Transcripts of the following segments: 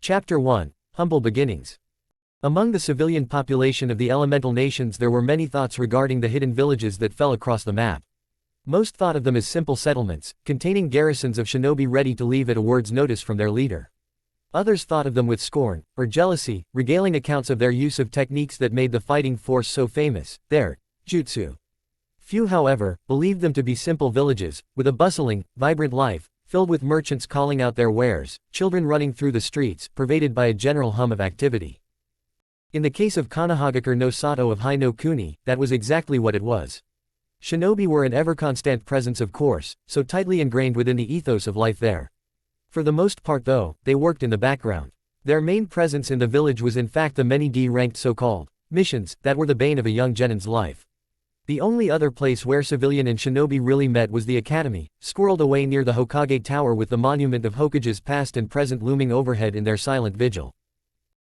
Chapter 1. Humble Beginnings. Among the civilian population of the elemental nations there were many thoughts regarding the hidden villages that fell across the map. Most thought of them as simple settlements, containing garrisons of shinobi ready to leave at a word's notice from their leader. Others thought of them with scorn, or jealousy, regaling accounts of their use of techniques that made the fighting force so famous, their Jutsu. Few, however, believed them to be simple villages, with a bustling, vibrant life, filled with merchants calling out their wares, children running through the streets, pervaded by a general hum of activity. In the case of Konohagakure no Sato of Hai no Kuni, that was exactly what it was. Shinobi were an ever-constant presence of course, so tightly ingrained within the ethos of life there. For the most part though, they worked in the background. Their main presence in the village was in fact the many D-ranked so-called missions that were the bane of a young genin's life. The only other place where civilian and shinobi really met was the academy, squirreled away near the Hokage Tower with the monument of Hokage's past and present looming overhead in their silent vigil.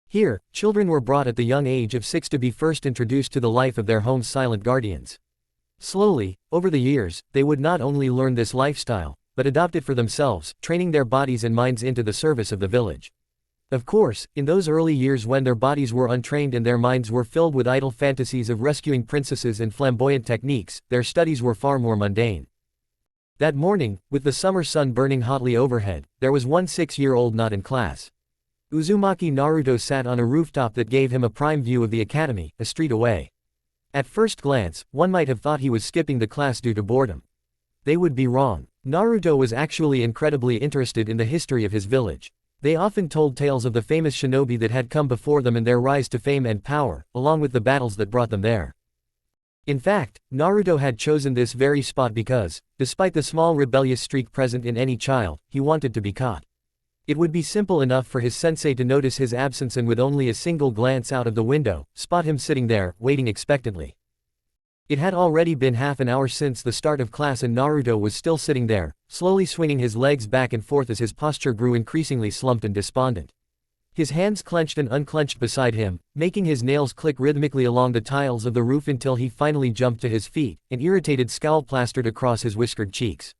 Here, children were brought at the young age of 6 to be first introduced to the life of their home's silent guardians. Slowly, over the years, they would not only learn this lifestyle, but adopt it for themselves, training their bodies and minds into the service of the village. Of course, in those early years when their bodies were untrained and their minds were filled with idle fantasies of rescuing princesses and flamboyant techniques, their studies were far more mundane. That morning, with the summer sun burning hotly overhead, there was one 6-year-old not in class. Uzumaki Naruto sat on a rooftop that gave him a prime view of the academy, a street away. At first glance, one might have thought he was skipping the class due to boredom. They would be wrong. Naruto was actually incredibly interested in the history of his village. They often told tales of the famous shinobi that had come before them and their rise to fame and power, along with the battles that brought them there. In fact, Naruto had chosen this very spot because, despite the small rebellious streak present in any child, he wanted to be caught. It would be simple enough for his sensei to notice his absence and with only a single glance out of the window, spot him sitting there, waiting expectantly. It had already been half an hour since the start of class and Naruto was still sitting there, slowly swinging his legs back and forth as his posture grew increasingly slumped and despondent. His hands clenched and unclenched beside him, making his nails click rhythmically along the tiles of the roof until he finally jumped to his feet, an irritated scowl plastered across his whiskered cheeks.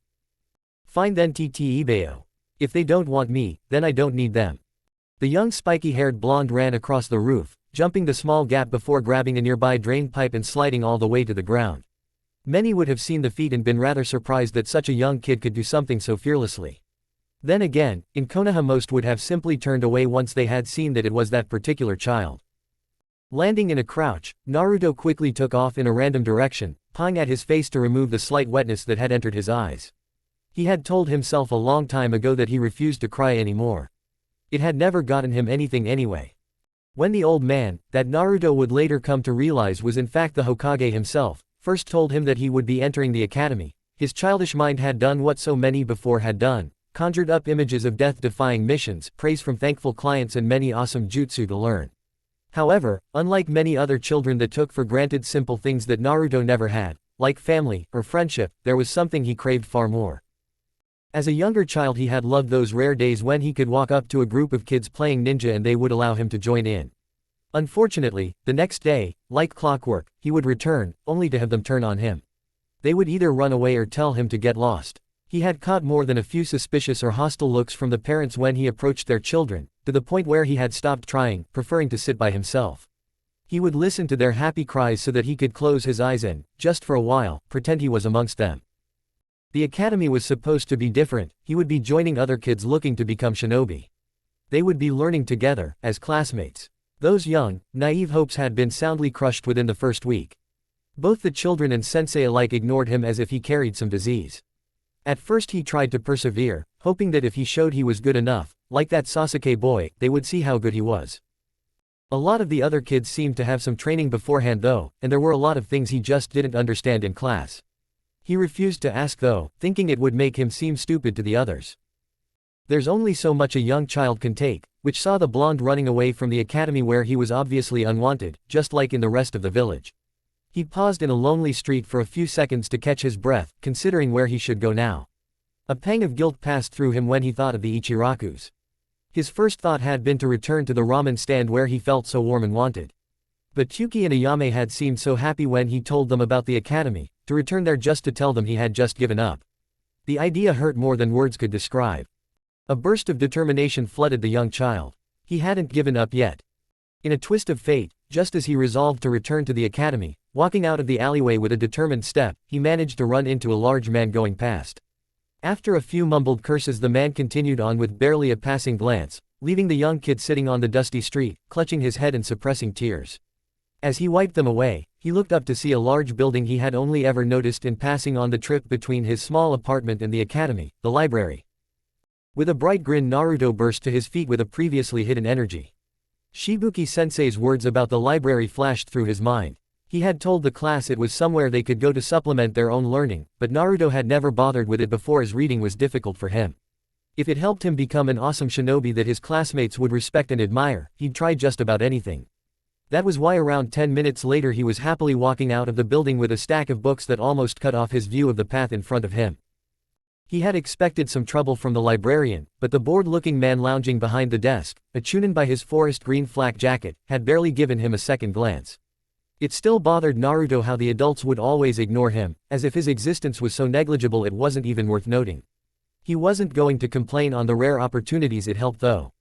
Fine then Ttibeo. If they don't want me, then I don't need them. The young spiky-haired blonde ran across the roof, jumping the small gap before grabbing a nearby drain pipe and sliding all the way to the ground. Many would have seen the feat and been rather surprised that such a young kid could do something so fearlessly. Then again, in Konoha most would have simply turned away once they had seen that it was that particular child. Landing in a crouch, Naruto quickly took off in a random direction, pawing at his face to remove the slight wetness that had entered his eyes. He had told himself a long time ago that he refused to cry anymore. It had never gotten him anything anyway. When the old man, that Naruto would later come to realize was in fact the Hokage himself, first told him that he would be entering the academy, his childish mind had done what so many before had done, conjured up images of death-defying missions, praise from thankful clients and many awesome jutsu to learn. However, unlike many other children that took for granted simple things that Naruto never had, like family, or friendship, there was something he craved far more. As a younger child he had loved those rare days when he could walk up to a group of kids playing ninja and they would allow him to join in. Unfortunately, the next day, like clockwork, he would return, only to have them turn on him. They would either run away or tell him to get lost. He had caught more than a few suspicious or hostile looks from the parents when he approached their children, to the point where he had stopped trying, preferring to sit by himself. He would listen to their happy cries so that he could close his eyes and, just for a while, pretend he was amongst them. The academy was supposed to be different, he would be joining other kids looking to become shinobi. They would be learning together, as classmates. Those young, naive hopes had been soundly crushed within the first week. Both the children and sensei alike ignored him as if he carried some disease. At first he tried to persevere, hoping that if he showed he was good enough, like that Sasuke boy, they would see how good he was. A lot of the other kids seemed to have some training beforehand though, and there were a lot of things he just didn't understand in class. He refused to ask though, thinking it would make him seem stupid to the others. There's only so much a young child can take, which saw the blonde running away from the academy where he was obviously unwanted, just like in the rest of the village. He paused in a lonely street for a few seconds to catch his breath, considering where he should go now. A pang of guilt passed through him when he thought of the Ichirakus. His first thought had been to return to the ramen stand where he felt so warm and wanted. But Yuki and Ayame had seemed so happy when he told them about the academy, to return there just to tell them he had just given up. The idea hurt more than words could describe. A burst of determination flooded the young child. He hadn't given up yet. In a twist of fate, just as he resolved to return to the academy, walking out of the alleyway with a determined step, he managed to run into a large man going past. After a few mumbled curses, the man continued on with barely a passing glance, leaving the young kid sitting on the dusty street, clutching his head and suppressing tears. As he wiped them away, he looked up to see a large building he had only ever noticed in passing on the trip between his small apartment and the academy, the library. With a bright grin, Naruto burst to his feet with a previously hidden energy. Shibuki-sensei's words about the library flashed through his mind. He had told the class it was somewhere they could go to supplement their own learning, but Naruto had never bothered with it before as reading was difficult for him. If it helped him become an awesome shinobi that his classmates would respect and admire, he'd try just about anything. That was why around 10 minutes later he was happily walking out of the building with a stack of books that almost cut off his view of the path in front of him. He had expected some trouble from the librarian, but the bored-looking man lounging behind the desk, a chunin by his forest green flak jacket, had barely given him a second glance. It still bothered Naruto how the adults would always ignore him, as if his existence was so negligible it wasn't even worth noting. He wasn't going to complain on the rare opportunities it helped though.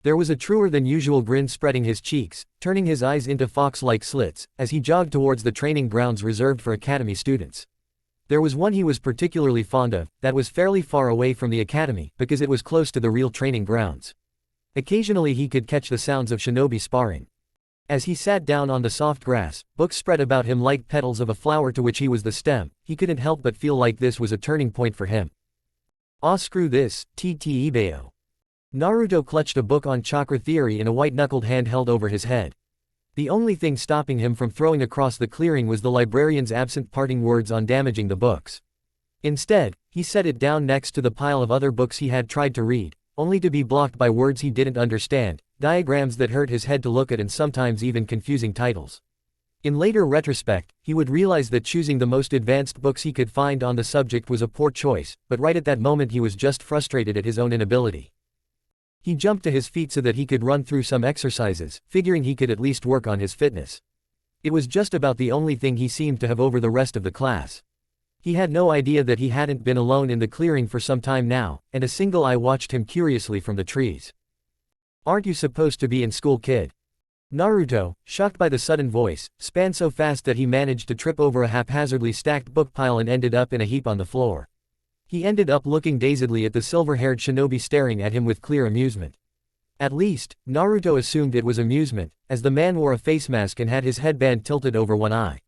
There was a truer than usual grin spreading his cheeks, turning his eyes into fox-like slits, as he jogged towards the training grounds reserved for academy students. There was one he was particularly fond of, that was fairly far away from the academy, because it was close to the real training grounds. Occasionally he could catch the sounds of shinobi sparring. As he sat down on the soft grass, books spread about him like petals of a flower to which he was the stem, he couldn't help but feel like this was a turning point for him. Ah, screw this, Ibeo. Naruto clutched a book on chakra theory in a white-knuckled hand held over his head. The only thing stopping him from throwing across the clearing was the librarian's absent parting words on damaging the books. Instead, he set it down next to the pile of other books he had tried to read, only to be blocked by words he didn't understand, diagrams that hurt his head to look at and sometimes even confusing titles. In later retrospect, he would realize that choosing the most advanced books he could find on the subject was a poor choice, but right at that moment he was just frustrated at his own inability. He jumped to his feet so that he could run through some exercises, figuring he could at least work on his fitness. It was just about the only thing he seemed to have over the rest of the class. He had no idea that he hadn't been alone in the clearing for some time now, and a single eye watched him curiously from the trees. "Aren't you supposed to be in school, kid?" Naruto, shocked by the sudden voice, span so fast that he managed to trip over a haphazardly stacked book pile and ended up in a heap on the floor. He ended up looking dazedly at the silver-haired shinobi staring at him with clear amusement. At least, Naruto assumed it was amusement, as the man wore a face mask and had his headband tilted over one eye.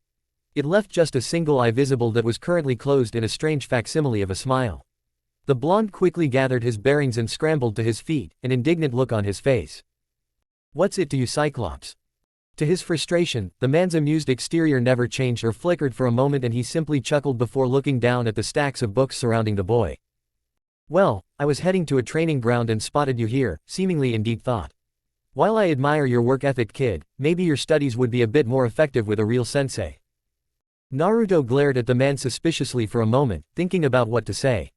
It left just a single eye visible that was currently closed in a strange facsimile of a smile. The blonde quickly gathered his bearings and scrambled to his feet, an indignant look on his face. "What's it to you, Cyclops?" To his frustration, the man's amused exterior never changed or flickered for a moment, and he simply chuckled before looking down at the stacks of books surrounding the boy. "Well, I was heading to a training ground and spotted you here," seemingly in deep thought. "While I admire your work ethic, kid, maybe your studies would be a bit more effective with a real sensei." Naruto glared at the man suspiciously for a moment, thinking about what to say.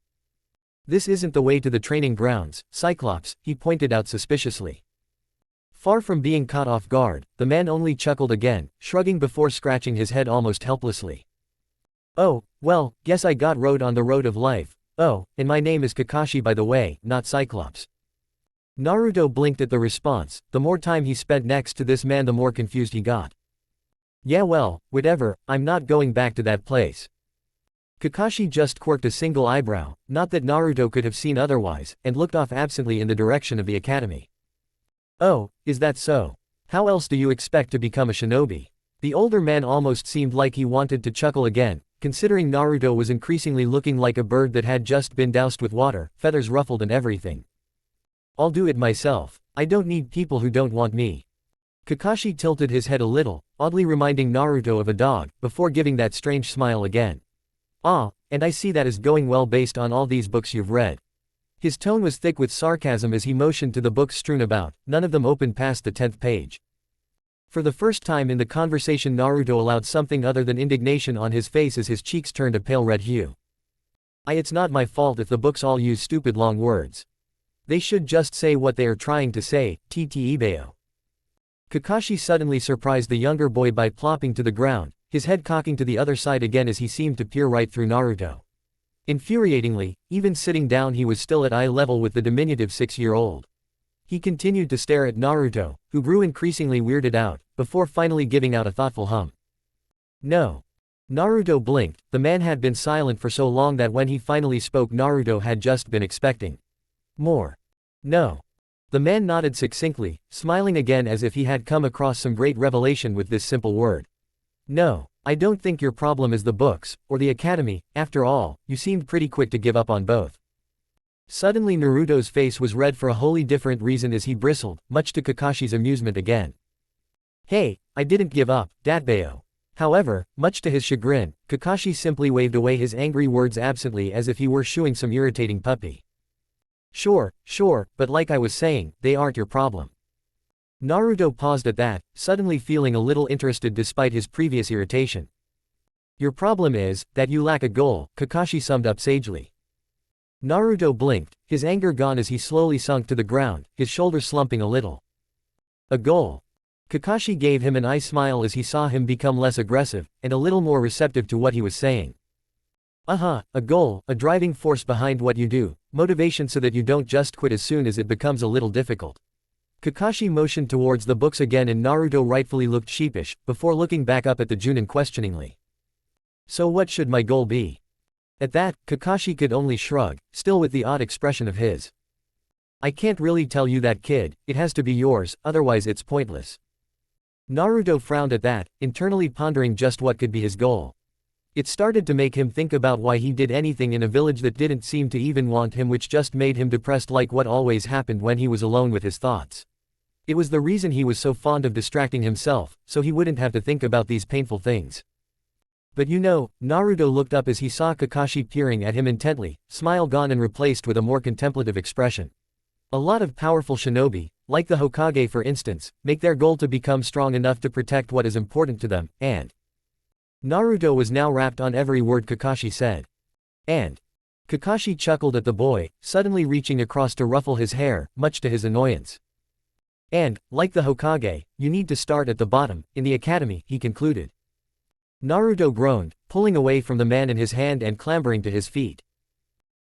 "This isn't the way to the training grounds, Cyclops," he pointed out suspiciously. Far from being caught off guard, the man only chuckled again, shrugging before scratching his head almost helplessly. "Oh, well, guess I got rode on the road of life. Oh, and my name is Kakashi, by the way, not Cyclops." Naruto blinked at the response. The more time he spent next to this man, the more confused he got. "Yeah, well, whatever, I'm not going back to that place." Kakashi just quirked a single eyebrow, not that Naruto could have seen otherwise, and looked off absently in the direction of the academy. "Oh, is that so? How else do you expect to become a shinobi?" The older man almost seemed like he wanted to chuckle again, considering Naruto was increasingly looking like a bird that had just been doused with water, feathers ruffled and everything. "I'll do it myself. I don't need people who don't want me." Kakashi tilted his head a little, oddly reminding Naruto of a dog, before giving that strange smile again. "Ah, and I see that is going well based on all these books you've read." His tone was thick with sarcasm as he motioned to the books strewn about, none of them open past the 10th page. For the first time in the conversation, Naruto allowed something other than indignation on his face as his cheeks turned a pale red hue. It's not my fault if the books all use stupid long words. They should just say what they are trying to say, Ibeo." Kakashi suddenly surprised the younger boy by plopping to the ground, his head cocking to the other side again as he seemed to peer right through Naruto. Infuriatingly, even sitting down he was still at eye level with the diminutive 6-year-old. He continued to stare at Naruto, who grew increasingly weirded out, before finally giving out a thoughtful hum. No. Naruto blinked. The man had been silent for so long that when he finally spoke Naruto had just been expecting more. No. The man nodded succinctly, smiling again as if he had come across some great revelation with this simple word. No, I don't think your problem is the books, or the academy. After all, you seemed pretty quick to give up on both. Suddenly Naruto's face was red for a wholly different reason as he bristled, much to Kakashi's amusement again. Hey, I didn't give up, Datbeo. However, much to his chagrin, Kakashi simply waved away his angry words absently as if he were shooing some irritating puppy. Sure, but like I was saying, they aren't your problem. Naruto paused at that, suddenly feeling a little interested despite his previous irritation. Your problem is that you lack a goal, Kakashi summed up sagely. Naruto blinked, his anger gone as he slowly sunk to the ground, his shoulders slumping a little. A goal. Kakashi gave him an eye smile as he saw him become less aggressive, and a little more receptive to what he was saying. A goal, a driving force behind what you do, motivation so that you don't just quit as soon as it becomes a little difficult. Kakashi motioned towards the books again and Naruto rightfully looked sheepish, before looking back up at the Junin questioningly. So what should my goal be? At that, Kakashi could only shrug, still with the odd expression of his. I can't really tell you that, kid, it has to be yours, otherwise it's pointless. Naruto frowned at that, internally pondering just what could be his goal. It started to make him think about why he did anything in a village that didn't seem to even want him, which just made him depressed like what always happened when he was alone with his thoughts. It was the reason he was so fond of distracting himself, so he wouldn't have to think about these painful things. But you know, Naruto looked up as he saw Kakashi peering at him intently, smile gone and replaced with a more contemplative expression. A lot of powerful shinobi, like the Hokage for instance, make their goal to become strong enough to protect what is important to them, and Naruto was now rapt on every word Kakashi said. And Kakashi chuckled at the boy, suddenly reaching across to ruffle his hair, much to his annoyance. And, like the Hokage, you need to start at the bottom, in the academy, he concluded. Naruto groaned, pulling away from the man in his hand and clambering to his feet.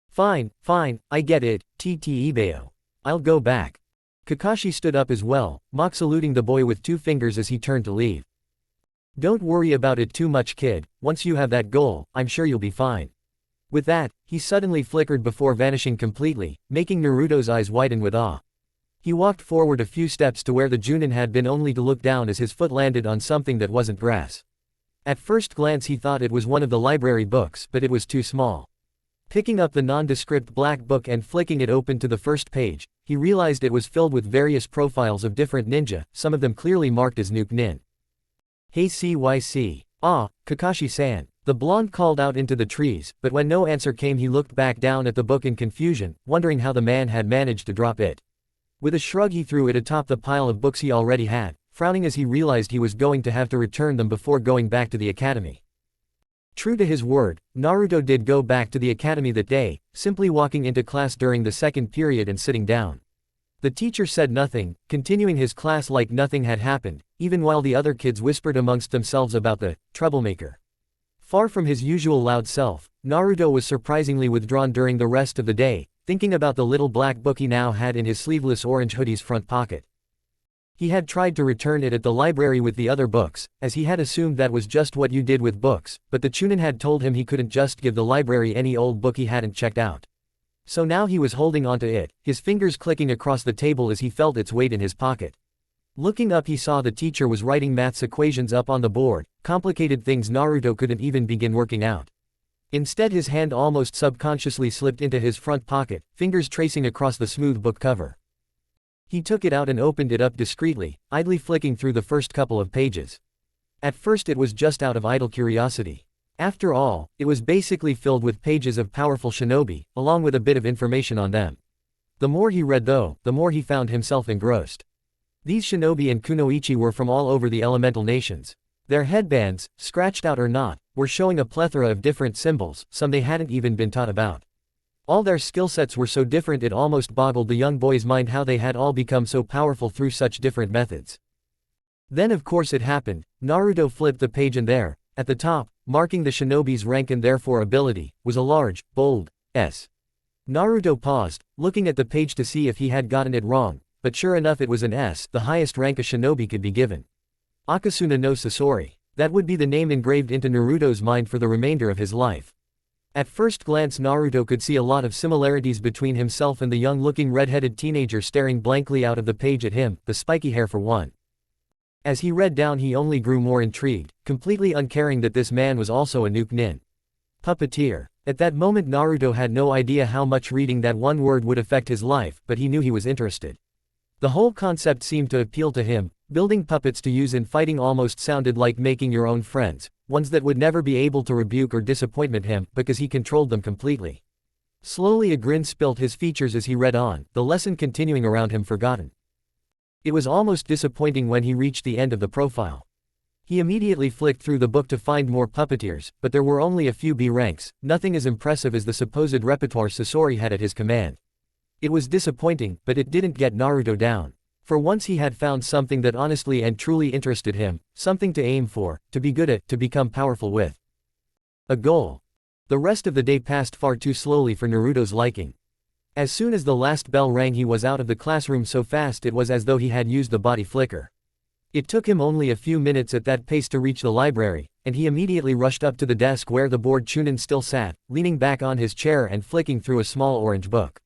Fine, I get it, Ibeo. I'll go back. Kakashi stood up as well, mock saluting the boy with 2 fingers as he turned to leave. Don't worry about it too much, kid, once you have that goal, I'm sure you'll be fine. With that, he suddenly flickered before vanishing completely, making Naruto's eyes widen with awe. He walked forward a few steps to where the Junin had been, only to look down as his foot landed on something that wasn't grass. At first glance he thought it was one of the library books, but it was too small. Picking up the nondescript black book and flicking it open to the first page, he realized it was filled with various profiles of different ninja, some of them clearly marked as Nuke Nin. Hey CYC. Ah, Kakashi-san. The blonde called out into the trees, but when no answer came he looked back down at the book in confusion, wondering how the man had managed to drop it. With a shrug he threw it atop the pile of books he already had, frowning as he realized he was going to have to return them before going back to the academy. True to his word, Naruto did go back to the academy that day, simply walking into class during the second period and sitting down. The teacher said nothing, continuing his class like nothing had happened, even while the other kids whispered amongst themselves about the troublemaker. Far from his usual loud self, Naruto was surprisingly withdrawn during the rest of the day, thinking about the little black book he now had in his sleeveless orange hoodie's front pocket. He had tried to return it at the library with the other books, as he had assumed that was just what you did with books, but the Chunin had told him he couldn't just give the library any old book he hadn't checked out. So now he was holding onto it, his fingers clicking across the table as he felt its weight in his pocket. Looking up he saw the teacher was writing maths equations up on the board, complicated things Naruto couldn't even begin working out. Instead his hand almost subconsciously slipped into his front pocket, fingers tracing across the smooth book cover. He took it out and opened it up discreetly, idly flicking through the first couple of pages. At first it was just out of idle curiosity. After all, it was basically filled with pages of powerful shinobi, along with a bit of information on them. The more he read though, the more he found himself engrossed. These shinobi and kunoichi were from all over the elemental nations. Their headbands, scratched out or not, were showing a plethora of different symbols, some they hadn't even been taught about. All their skill sets were so different it almost boggled the young boy's mind how they had all become so powerful through such different methods. Then of course it happened, Naruto flipped the page and there, at the top, marking the shinobi's rank and therefore ability, was a large, bold S. Naruto paused, looking at the page to see if he had gotten it wrong, but sure enough it was an S, the highest rank a shinobi could be given. Akasuna no Sasori. That would be the name engraved into Naruto's mind for the remainder of his life. At first glance Naruto could see a lot of similarities between himself and the young-looking red-headed teenager staring blankly out of the page at him, the spiky hair for one. As he read down he only grew more intrigued, completely uncaring that this man was also a nuke nin. Puppeteer. At that moment Naruto had no idea how much reading that one word would affect his life, but he knew he was interested. The whole concept seemed to appeal to him. Building puppets to use in fighting almost sounded like making your own friends, ones that would never be able to rebuke or disappoint him, because he controlled them completely. Slowly a grin spilt his features as he read on, the lesson continuing around him forgotten. It was almost disappointing when he reached the end of the profile. He immediately flicked through the book to find more puppeteers, but there were only a few B ranks, nothing as impressive as the supposed repertoire Sasori had at his command. It was disappointing, but it didn't get Naruto down. For once he had found something that honestly and truly interested him, something to aim for, to be good at, to become powerful with. A goal. The rest of the day passed far too slowly for Naruto's liking. As soon as the last bell rang he was out of the classroom so fast it was as though he had used the body flicker. It took him only a few minutes at that pace to reach the library, and he immediately rushed up to the desk where the bored Chunin still sat, leaning back on his chair and flicking through a small orange book.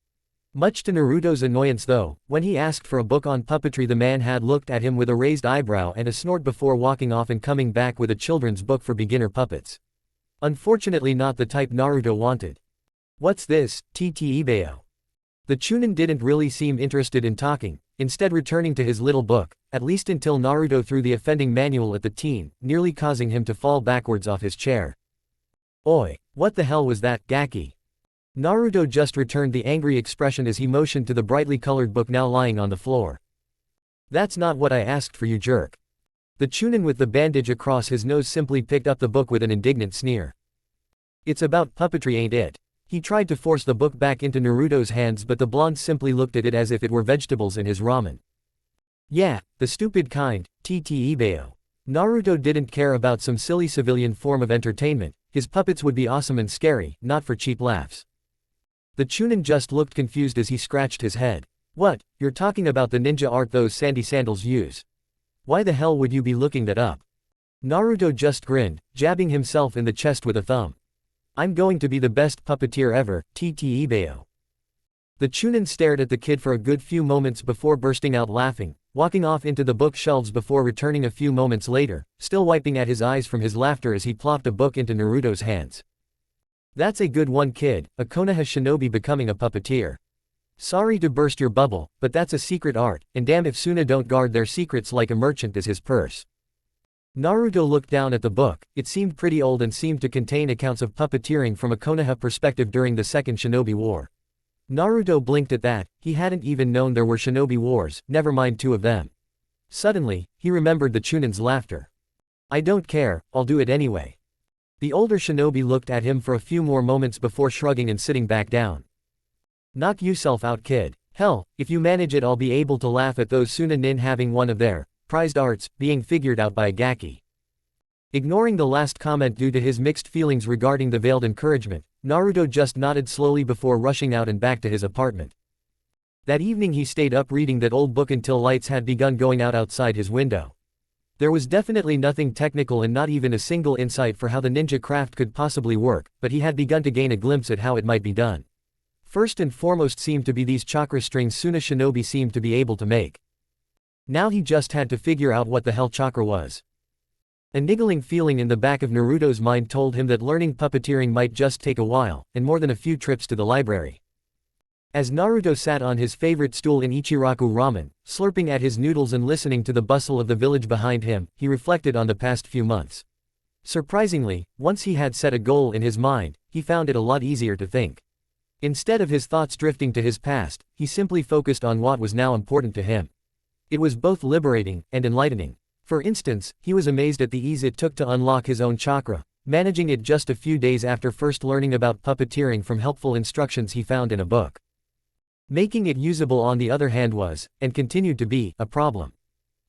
Much to Naruto's annoyance though, when he asked for a book on puppetry the man had looked at him with a raised eyebrow and a snort before walking off and coming back with a children's book for beginner puppets. Unfortunately not the type Naruto wanted. "What's this, TT Ibeo?" The Chunin didn't really seem interested in talking, instead returning to his little book, at least until Naruto threw the offending manual at the teen, nearly causing him to fall backwards off his chair. "Oi, what the hell was that, Gaki?" Naruto just returned the angry expression as he motioned to the brightly colored book now lying on the floor. "That's not what I asked for, you jerk." The Chunin with the bandage across his nose simply picked up the book with an indignant sneer. "It's about puppetry, ain't it?" He tried to force the book back into Naruto's hands but the blonde simply looked at it as if it were vegetables in his ramen. "Yeah, the stupid kind, TT Ibeo." Naruto didn't care about some silly civilian form of entertainment, his puppets would be awesome and scary, not for cheap laughs. The Chunin just looked confused as he scratched his head. "What, you're talking about the ninja art those sandy sandals use? Why the hell would you be looking that up?" Naruto just grinned, jabbing himself in the chest with a thumb. "I'm going to be the best puppeteer ever, TT Ibeo." The Chunin stared at the kid for a good few moments before bursting out laughing, walking off into the bookshelves before returning a few moments later, still wiping at his eyes from his laughter as he plopped a book into Naruto's hands. "That's a good one, kid, a Konoha shinobi becoming a puppeteer. Sorry to burst your bubble, but that's a secret art, and damn if Suna don't guard their secrets like a merchant as his purse." Naruto looked down at the book. It seemed pretty old and seemed to contain accounts of puppeteering from a Konoha perspective during the Second Shinobi War. Naruto blinked at that, he hadn't even known there were shinobi wars, never mind two of them. Suddenly, he remembered the Chunin's laughter. "I don't care, I'll do it anyway." The older shinobi looked at him for a few more moments before shrugging and sitting back down. "Knock yourself out, kid. Hell, if you manage it I'll be able to laugh at those Suna nin having one of their prized arts being figured out by a Gaki." Ignoring the last comment due to his mixed feelings regarding the veiled encouragement, Naruto just nodded slowly before rushing out and back to his apartment. That evening he stayed up reading that old book until lights had begun going out outside his window. There was definitely nothing technical and not even a single insight for how the ninja craft could possibly work, but he had begun to gain a glimpse at how it might be done. First and foremost seemed to be these chakra strings Suna shinobi seemed to be able to make. Now he just had to figure out what the hell chakra was. A niggling feeling in the back of Naruto's mind told him that learning puppeteering might just take a while, and more than a few trips to the library. As Naruto sat on his favorite stool in Ichiraku Ramen, slurping at his noodles and listening to the bustle of the village behind him, he reflected on the past few months. Surprisingly, once he had set a goal in his mind, he found it a lot easier to think. Instead of his thoughts drifting to his past, he simply focused on what was now important to him. It was both liberating and enlightening. For instance, he was amazed at the ease it took to unlock his own chakra, managing it just a few days after first learning about puppeteering from helpful instructions he found in a book. Making it usable on the other hand was, and continued to be, a problem.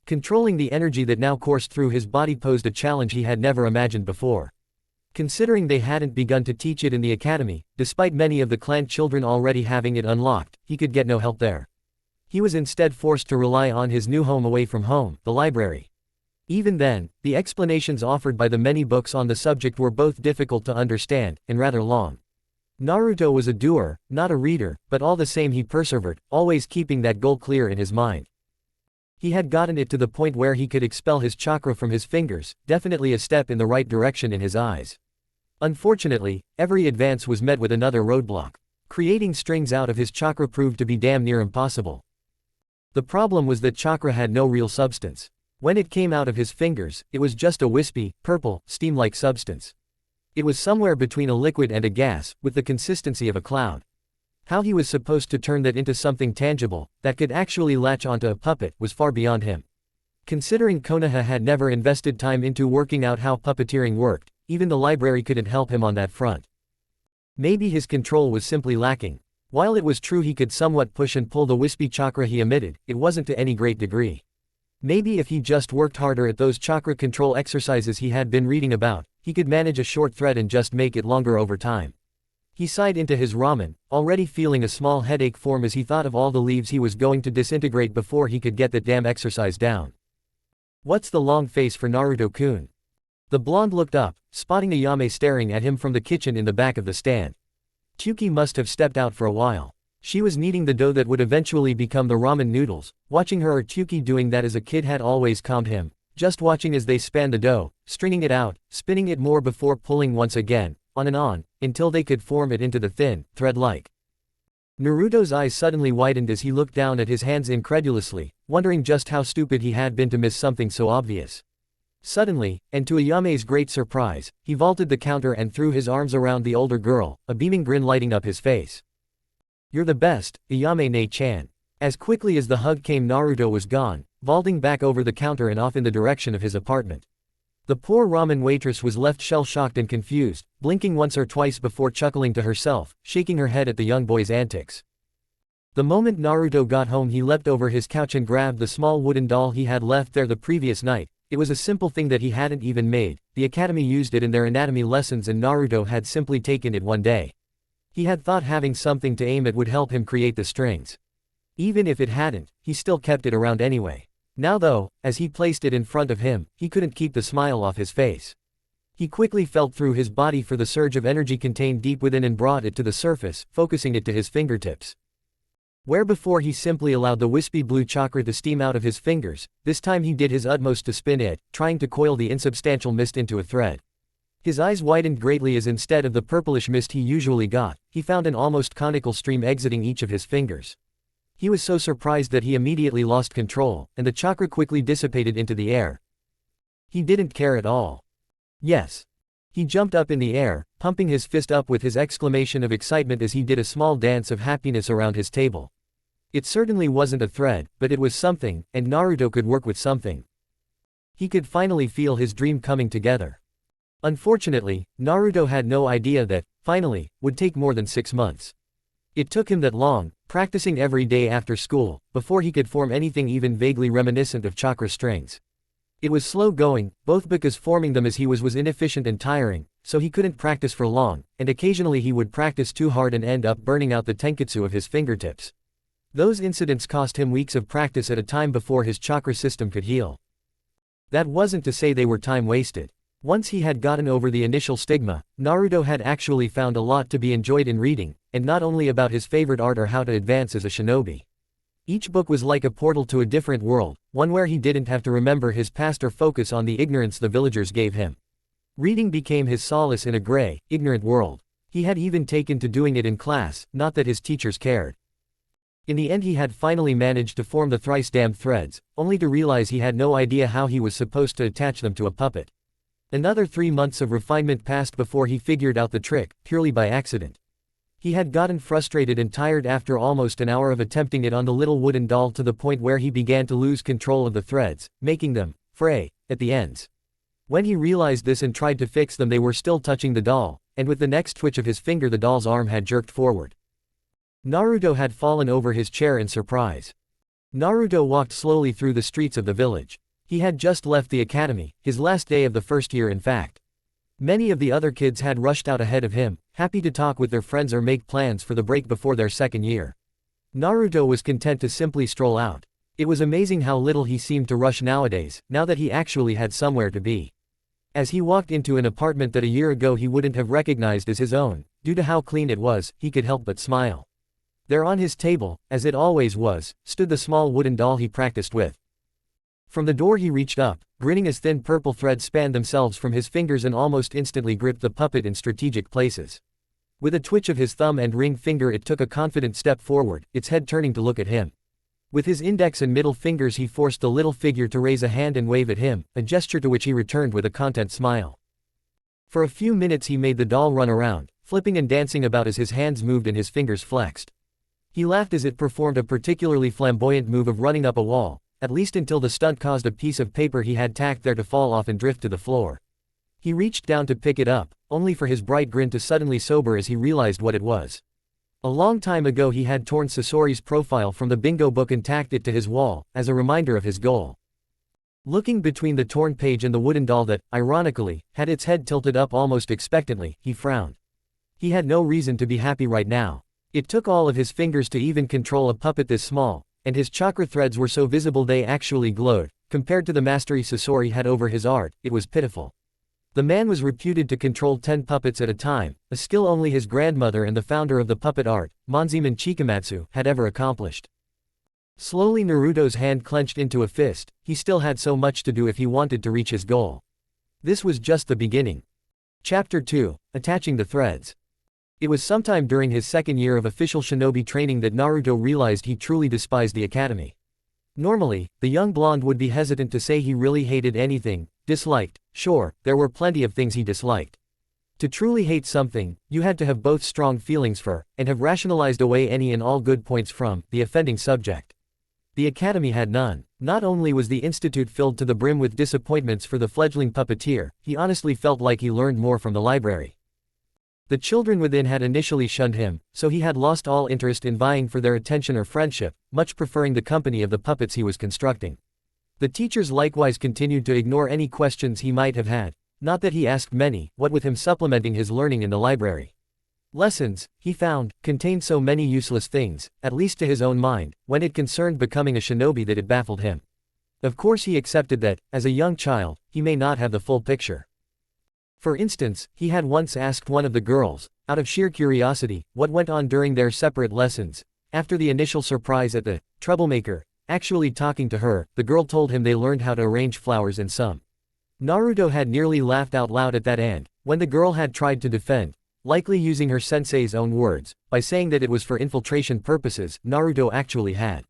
Controlling the energy that now coursed through his body posed a challenge he had never imagined before. Considering they hadn't begun to teach it in the academy, despite many of the clan children already having it unlocked, he could get no help there. He was instead forced to rely on his new home away from home, the library. Even then, the explanations offered by the many books on the subject were both difficult to understand, and rather long. Naruto was a doer, not a reader, but all the same he persevered, always keeping that goal clear in his mind. He had gotten it to the point where he could expel his chakra from his fingers, definitely a step in the right direction in his eyes. Unfortunately, every advance was met with another roadblock. Creating strings out of his chakra proved to be damn near impossible. The problem was that chakra had no real substance. When it came out of his fingers, it was just a wispy, purple, steam-like substance. It was somewhere between a liquid and a gas, with the consistency of a cloud. How he was supposed to turn that into something tangible, that could actually latch onto a puppet, was far beyond him. Considering Konoha had never invested time into working out how puppeteering worked, even the library couldn't help him on that front. Maybe his control was simply lacking. While it was true he could somewhat push and pull the wispy chakra he emitted, it wasn't to any great degree. Maybe if he just worked harder at those chakra control exercises he had been reading about, he could manage a short thread and just make it longer over time. He sighed into his ramen, already feeling a small headache form as he thought of all the leaves he was going to disintegrate before he could get that damn exercise down. What's the long face for Naruto-kun? The blonde looked up, spotting Ayame staring at him from the kitchen in the back of the stand. Tyuki must have stepped out for a while. She was kneading the dough that would eventually become the ramen noodles. Watching her or Tyuki doing that as a kid had always calmed him. Just watching as they span the dough, stringing it out, spinning it more before pulling once again, on and on, until they could form it into the thin, thread-like. Naruto's eyes suddenly widened as he looked down at his hands incredulously, wondering just how stupid he had been to miss something so obvious. Suddenly, and to Ayame's great surprise, he vaulted the counter and threw his arms around the older girl, a beaming grin lighting up his face. "You're the best, Ayame-ne-chan." As quickly as the hug came, Naruto was gone, vaulting back over the counter and off in the direction of his apartment. The poor ramen waitress was left shell-shocked and confused, blinking once or twice before chuckling to herself, shaking her head at the young boy's antics. The moment Naruto got home, he leapt over his couch and grabbed the small wooden doll he had left there the previous night. It was a simple thing that he hadn't even made. The academy used it in their anatomy lessons and Naruto had simply taken it one day. He had thought having something to aim at would help him create the strings. Even if it hadn't, he still kept it around anyway. Now though, as he placed it in front of him, he couldn't keep the smile off his face. He quickly felt through his body for the surge of energy contained deep within and brought it to the surface, focusing it to his fingertips. Where before he simply allowed the wispy blue chakra to steam out of his fingers, this time he did his utmost to spin it, trying to coil the insubstantial mist into a thread. His eyes widened greatly as instead of the purplish mist he usually got, he found an almost conical stream exiting each of his fingers. He was so surprised that he immediately lost control, and the chakra quickly dissipated into the air. He didn't care at all. Yes. He jumped up in the air, pumping his fist up with his exclamation of excitement as he did a small dance of happiness around his table. It certainly wasn't a thread, but it was something, and Naruto could work with something. He could finally feel his dream coming together. Unfortunately, Naruto had no idea that, finally, would take more than 6 months. It took him that long, practicing every day after school, before he could form anything even vaguely reminiscent of chakra strings. It was slow going, both because forming them as he was inefficient and tiring, so he couldn't practice for long, and occasionally he would practice too hard and end up burning out the tenketsu of his fingertips. Those incidents cost him weeks of practice at a time before his chakra system could heal. That wasn't to say they were time wasted. Once he had gotten over the initial stigma, Naruto had actually found a lot to be enjoyed in reading, and not only about his favorite art or how to advance as a shinobi. Each book was like a portal to a different world, one where he didn't have to remember his past or focus on the ignorance the villagers gave him. Reading became his solace in a gray, ignorant world. He had even taken to doing it in class, not that his teachers cared. In the end he had finally managed to form the thrice-damned threads, only to realize he had no idea how he was supposed to attach them to a puppet. Another 3 months of refinement passed before he figured out the trick, purely by accident. He had gotten frustrated and tired after almost an hour of attempting it on the little wooden doll to the point where he began to lose control of the threads, making them fray at the ends. When he realized this and tried to fix them, they were still touching the doll, and with the next twitch of his finger the doll's arm had jerked forward. Naruto had fallen over his chair in surprise. Naruto walked slowly through the streets of the village. He had just left the academy, his last day of the first year in fact. Many of the other kids had rushed out ahead of him, happy to talk with their friends or make plans for the break before their second year. Naruto was content to simply stroll out. It was amazing how little he seemed to rush nowadays, now that he actually had somewhere to be. As he walked into an apartment that a year ago he wouldn't have recognized as his own, due to how clean it was, he could help but smile. There on his table, as it always was, stood the small wooden doll he practiced with. From the door he reached up, grinning as thin purple threads spanned themselves from his fingers and almost instantly gripped the puppet in strategic places. With a twitch of his thumb and ring finger it took a confident step forward, its head turning to look at him. With his index and middle fingers he forced the little figure to raise a hand and wave at him, a gesture to which he returned with a content smile. For a few minutes he made the doll run around, flipping and dancing about as his hands moved and his fingers flexed. He laughed as it performed a particularly flamboyant move of running up a wall, at least until the stunt caused a piece of paper he had tacked there to fall off and drift to the floor. He reached down to pick it up, only for his bright grin to suddenly sober as he realized what it was. A long time ago he had torn Sasori's profile from the bingo book and tacked it to his wall, as a reminder of his goal. Looking between the torn page and the wooden doll that, ironically, had its head tilted up almost expectantly, he frowned. He had no reason to be happy right now. It took all of his fingers to even control a puppet this small, and his chakra threads were so visible they actually glowed. Compared to the mastery Sasori had over his art, it was pitiful. The man was reputed to control 10 puppets at a time, a skill only his grandmother and the founder of the puppet art, Monzaemon Chikamatsu, had ever accomplished. Slowly Naruto's hand clenched into a fist. He still had so much to do if he wanted to reach his goal. This was just the beginning. Chapter 2, Attaching the Threads. It was sometime during his second year of official shinobi training that Naruto realized he truly despised the academy. Normally, the young blonde would be hesitant to say he really hated anything, disliked. Sure, there were plenty of things he disliked. To truly hate something, you had to have both strong feelings for, and have rationalized away any and all good points from, the offending subject. The academy had none. Not only was the institute filled to the brim with disappointments for the fledgling puppeteer, he honestly felt like he learned more from the library. The children within had initially shunned him, so he had lost all interest in vying for their attention or friendship, much preferring the company of the puppets he was constructing. The teachers likewise continued to ignore any questions he might have had, not that he asked many, what with him supplementing his learning in the library. Lessons, he found, contained so many useless things, at least to his own mind, when it concerned becoming a shinobi that it baffled him. Of course he accepted that, as a young child, he may not have the full picture. For instance, he had once asked one of the girls, out of sheer curiosity, what went on during their separate lessons. After the initial surprise at the troublemaker actually talking to her, the girl told him they learned how to arrange flowers and some. Naruto had nearly laughed out loud at that and, when the girl had tried to defend, likely using her sensei's own words, by saying that it was for infiltration purposes, Naruto actually had.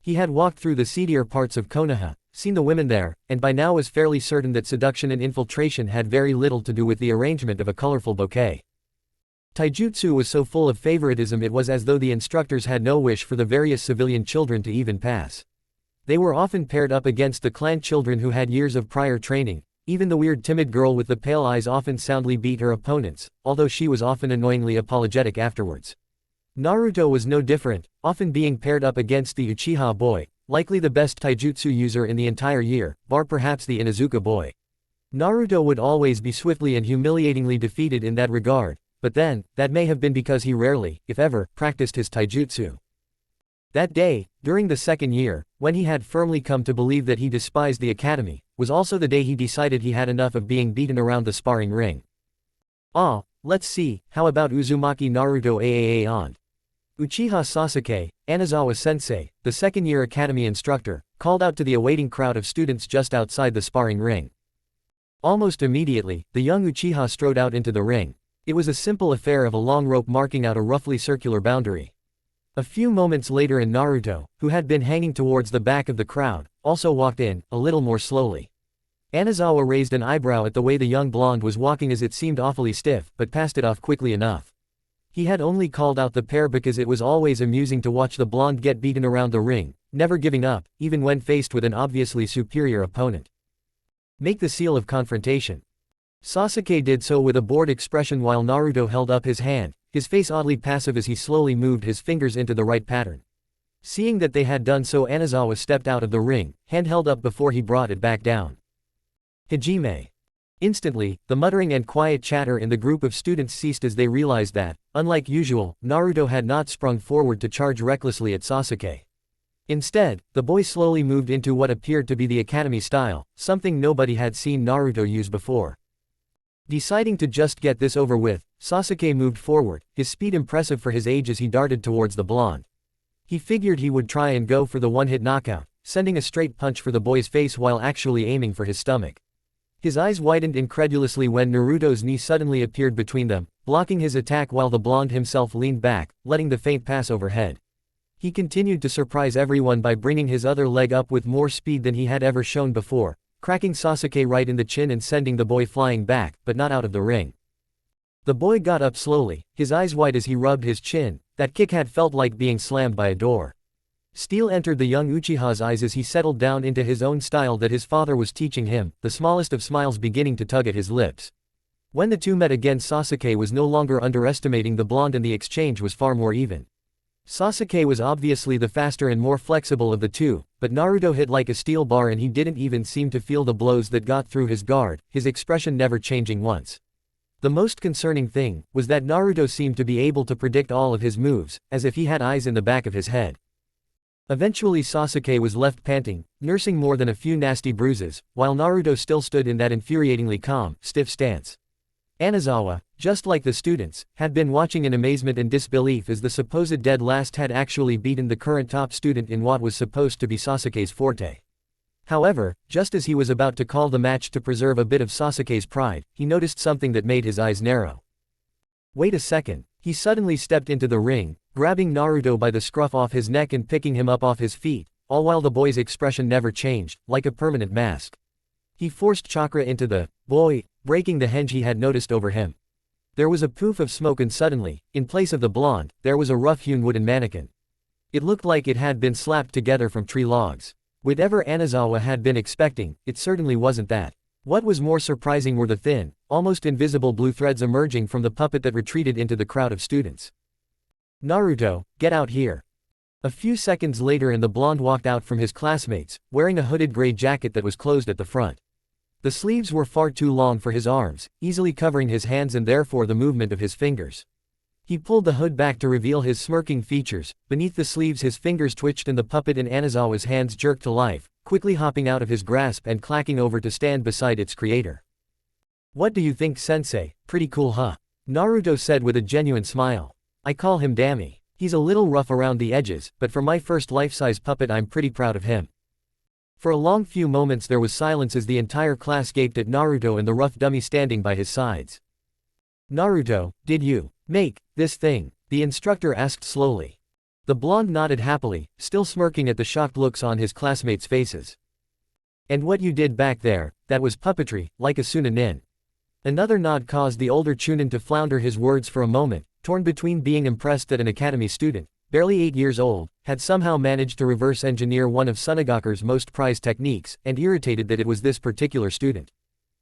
He had walked through the seedier parts of Konoha, seen the women there, and by now was fairly certain that seduction and infiltration had very little to do with the arrangement of a colorful bouquet. Taijutsu was so full of favoritism it was as though the instructors had no wish for the various civilian children to even pass. They were often paired up against the clan children who had years of prior training. Even the weird timid girl with the pale eyes often soundly beat her opponents, although she was often annoyingly apologetic afterwards. Naruto was no different, often being paired up against the Uchiha boy, likely the best taijutsu user in the entire year, bar perhaps the Inuzuka boy. Naruto would always be swiftly and humiliatingly defeated in that regard, but then, that may have been because he rarely, if ever, practiced his taijutsu. That day, during the second year, when he had firmly come to believe that he despised the academy, was also the day he decided he had enough of being beaten around the sparring ring. Ah, let's see, how about Uzumaki Naruto Aaa on? Uchiha Sasuke, Anazawa-sensei, the second-year academy instructor, called out to the awaiting crowd of students just outside the sparring ring. Almost immediately, the young Uchiha strode out into the ring. It was a simple affair of a long rope marking out a roughly circular boundary. A few moments later and Naruto, who had been hanging towards the back of the crowd, also walked in, a little more slowly. Anazawa raised an eyebrow at the way the young blonde was walking as it seemed awfully stiff, but passed it off quickly enough. He had only called out the pair because it was always amusing to watch the blonde get beaten around the ring, never giving up, even when faced with an obviously superior opponent. Make the seal of confrontation. Sasuke did so with a bored expression while Naruto held up his hand, his face oddly passive as he slowly moved his fingers into the right pattern. Seeing that they had done so, Anazawa stepped out of the ring, hand held up before he brought it back down. Hajime. Instantly, the muttering and quiet chatter in the group of students ceased as they realized that, unlike usual, Naruto had not sprung forward to charge recklessly at Sasuke. Instead, the boy slowly moved into what appeared to be the academy style, something nobody had seen Naruto use before. Deciding to just get this over with, Sasuke moved forward, his speed impressive for his age as he darted towards the blonde. He figured he would try and go for the one-hit knockout, sending a straight punch for the boy's face while actually aiming for his stomach. His eyes widened incredulously when Naruto's knee suddenly appeared between them, blocking his attack while the blonde himself leaned back, letting the feint pass overhead. He continued to surprise everyone by bringing his other leg up with more speed than he had ever shown before, cracking Sasuke right in the chin and sending the boy flying back, but not out of the ring. The boy got up slowly, his eyes wide as he rubbed his chin. That kick had felt like being slammed by a door. Steel entered the young Uchiha's eyes as he settled down into his own style that his father was teaching him, the smallest of smiles beginning to tug at his lips. When the two met again, Sasuke was no longer underestimating the blonde and the exchange was far more even. Sasuke was obviously the faster and more flexible of the two, but Naruto hit like a steel bar and he didn't even seem to feel the blows that got through his guard, his expression never changing once. The most concerning thing was that Naruto seemed to be able to predict all of his moves, as if he had eyes in the back of his head. Eventually Sasuke was left panting, nursing more than a few nasty bruises, while Naruto still stood in that infuriatingly calm, stiff stance. Anazawa, just like the students, had been watching in amazement and disbelief as the supposed dead last had actually beaten the current top student in what was supposed to be Sasuke's forte. However, just as he was about to call the match to preserve a bit of Sasuke's pride, he noticed something that made his eyes narrow. Wait a second. He suddenly stepped into the ring, grabbing Naruto by the scruff off his neck and picking him up off his feet, all while the boy's expression never changed, like a permanent mask. He forced chakra into the boy, breaking the henge he had noticed over him. There was a poof of smoke and suddenly, in place of the blonde, there was a rough-hewn wooden mannequin. It looked like it had been slapped together from tree logs. Whatever Anazawa had been expecting, it certainly wasn't that. What was more surprising were the thin, almost invisible blue threads emerging from the puppet that retreated into the crowd of students. Naruto, get out here. A few seconds later and the blonde walked out from his classmates, wearing a hooded gray jacket that was closed at the front. The sleeves were far too long for his arms, easily covering his hands and therefore the movement of his fingers. He pulled the hood back to reveal his smirking features. Beneath the sleeves his fingers twitched and the puppet in Anazawa's hands jerked to life, quickly hopping out of his grasp and clacking over to stand beside its creator. What do you think, sensei? Pretty cool, huh? Naruto said with a genuine smile. I call him Dammy. He's a little rough around the edges, but for my first life-size puppet I'm pretty proud of him. For a long few moments there was silence as the entire class gaped at Naruto and the rough dummy standing by his sides. Naruto, did you make this thing? The instructor asked slowly. The blonde nodded happily, still smirking at the shocked looks on his classmates' faces. And what you did back there, that was puppetry, like a Sunanin. Another nod caused the older Chunin to flounder his words for a moment, torn between being impressed that an academy student, barely 8 years old, had somehow managed to reverse engineer one of Sunagaku's most prized techniques, and irritated that it was this particular student.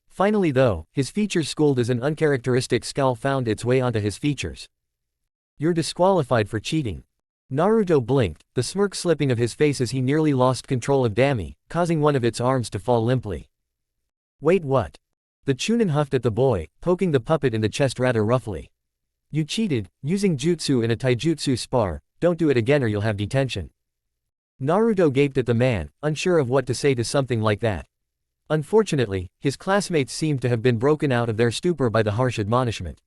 Finally though, his features schooled as an uncharacteristic scowl found its way onto his features. You're disqualified for cheating. Naruto blinked, the smirk slipping of his face as he nearly lost control of Dammy, causing one of its arms to fall limply. Wait, what? The Chunin huffed at the boy, poking the puppet in the chest rather roughly. You cheated, using jutsu in a taijutsu spar, don't do it again or you'll have detention. Naruto gaped at the man, unsure of what to say to something like that. Unfortunately, his classmates seemed to have been broken out of their stupor by the harsh admonishment.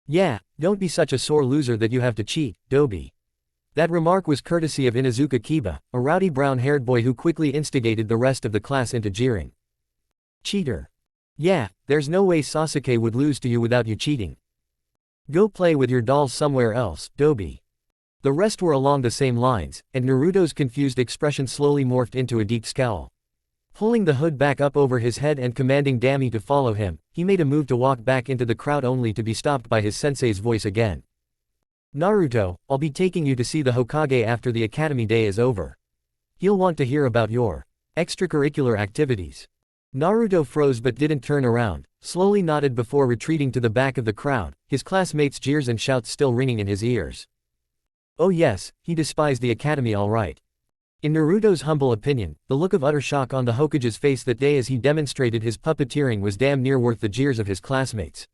Yeah, don't be such a sore loser that you have to cheat, Dobi. That remark was courtesy of Inuzuka Kiba, a rowdy brown-haired boy who quickly instigated the rest of the class into jeering. Cheater. Yeah, there's no way Sasuke would lose to you without you cheating. Go play with your dolls somewhere else, Dobi. The rest were along the same lines, and Naruto's confused expression slowly morphed into a deep scowl. Pulling the hood back up over his head and commanding Dammy to follow him, he made a move to walk back into the crowd only to be stopped by his sensei's voice again. Naruto, I'll be taking you to see the Hokage after the academy day is over. He'll want to hear about your extracurricular activities. Naruto froze but didn't turn around, slowly nodded before retreating to the back of the crowd, his classmates' jeers and shouts still ringing in his ears. Oh yes, he despised the academy all right. In Naruto's humble opinion, the look of utter shock on the Hokage's face that day as he demonstrated his puppeteering was damn near worth the jeers of his classmates.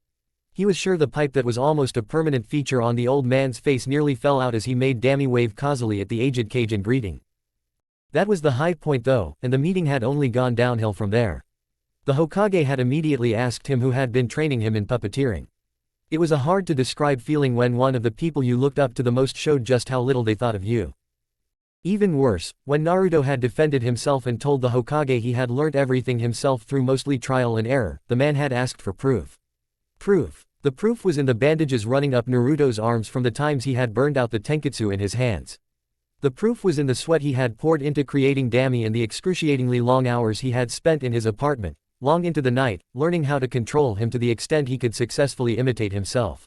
He was sure the pipe that was almost a permanent feature on the old man's face nearly fell out as he made Dammy wave causally at the aged Kage in greeting. That was the high point though, and the meeting had only gone downhill from there. The Hokage had immediately asked him who had been training him in puppeteering. It was a hard to describe feeling when one of the people you looked up to the most showed just how little they thought of you. Even worse, when Naruto had defended himself and told the Hokage he had learnt everything himself through mostly trial and error, the man had asked for proof. Proof. The proof was in the bandages running up Naruto's arms from the times he had burned out the tenketsu in his hands. The proof was in the sweat he had poured into creating Dammy and the excruciatingly long hours he had spent in his apartment, long into the night, learning how to control him to the extent he could successfully imitate himself.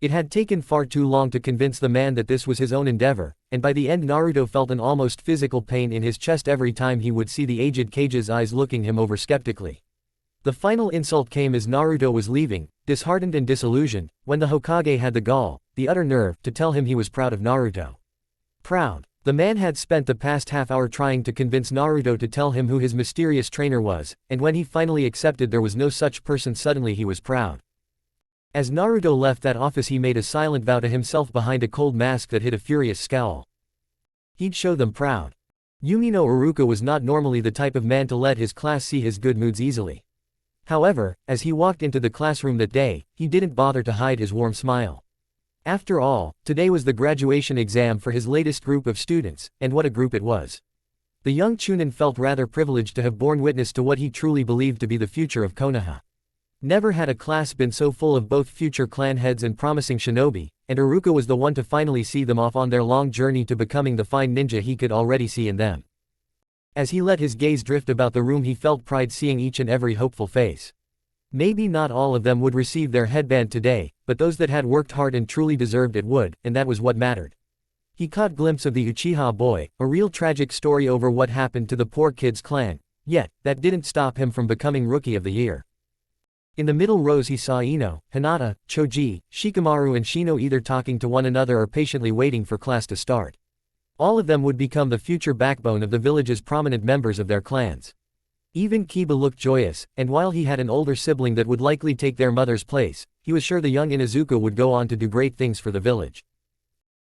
It had taken far too long to convince the man that this was his own endeavor, and by the end Naruto felt an almost physical pain in his chest every time he would see the aged Kage's eyes looking him over skeptically. The final insult came as Naruto was leaving, disheartened and disillusioned, when the Hokage had the gall, the utter nerve, to tell him he was proud of Naruto. Proud. The man had spent the past half hour trying to convince Naruto to tell him who his mysterious trainer was, and when he finally accepted there was no such person, suddenly he was proud. As Naruto left that office he made a silent vow to himself behind a cold mask that hid a furious scowl. He'd show them proud. Yumino Iruka was not normally the type of man to let his class see his good moods easily. However, as he walked into the classroom that day, he didn't bother to hide his warm smile. After all, today was the graduation exam for his latest group of students, and what a group it was. The young Chunin felt rather privileged to have borne witness to what he truly believed to be the future of Konoha. Never had a class been so full of both future clan heads and promising shinobi, and Iruka was the one to finally see them off on their long journey to becoming the fine ninja he could already see in them. As he let his gaze drift about the room he felt pride seeing each and every hopeful face. Maybe not all of them would receive their headband today, but those that had worked hard and truly deserved it would, and that was what mattered. He caught glimpse of the Uchiha boy, a real tragic story over what happened to the poor kid's clan, yet, that didn't stop him from becoming Rookie of the Year. In the middle rows he saw Ino, Hinata, Choji, Shikamaru and Shino either talking to one another or patiently waiting for class to start. All of them would become the future backbone of the village's prominent members of their clans. Even Kiba looked joyous, and while he had an older sibling that would likely take their mother's place, he was sure the young Inuzuka would go on to do great things for the village.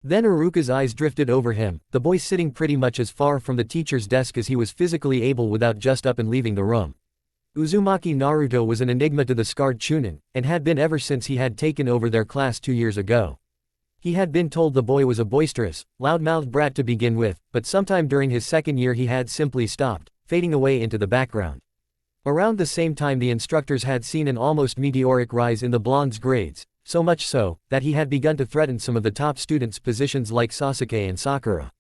Then Iruka's eyes drifted over him, the boy sitting pretty much as far from the teacher's desk as he was physically able without just up and leaving the room. Uzumaki Naruto was an enigma to the scarred Chunin, and had been ever since he had taken over their class 2 years ago. He had been told the boy was a boisterous, loud-mouthed brat to begin with, but sometime during his second year he had simply stopped, fading away into the background. Around the same time the instructors had seen an almost meteoric rise in the blonde's grades, so much so, that he had begun to threaten some of the top students' positions like Sasuke and Sakura.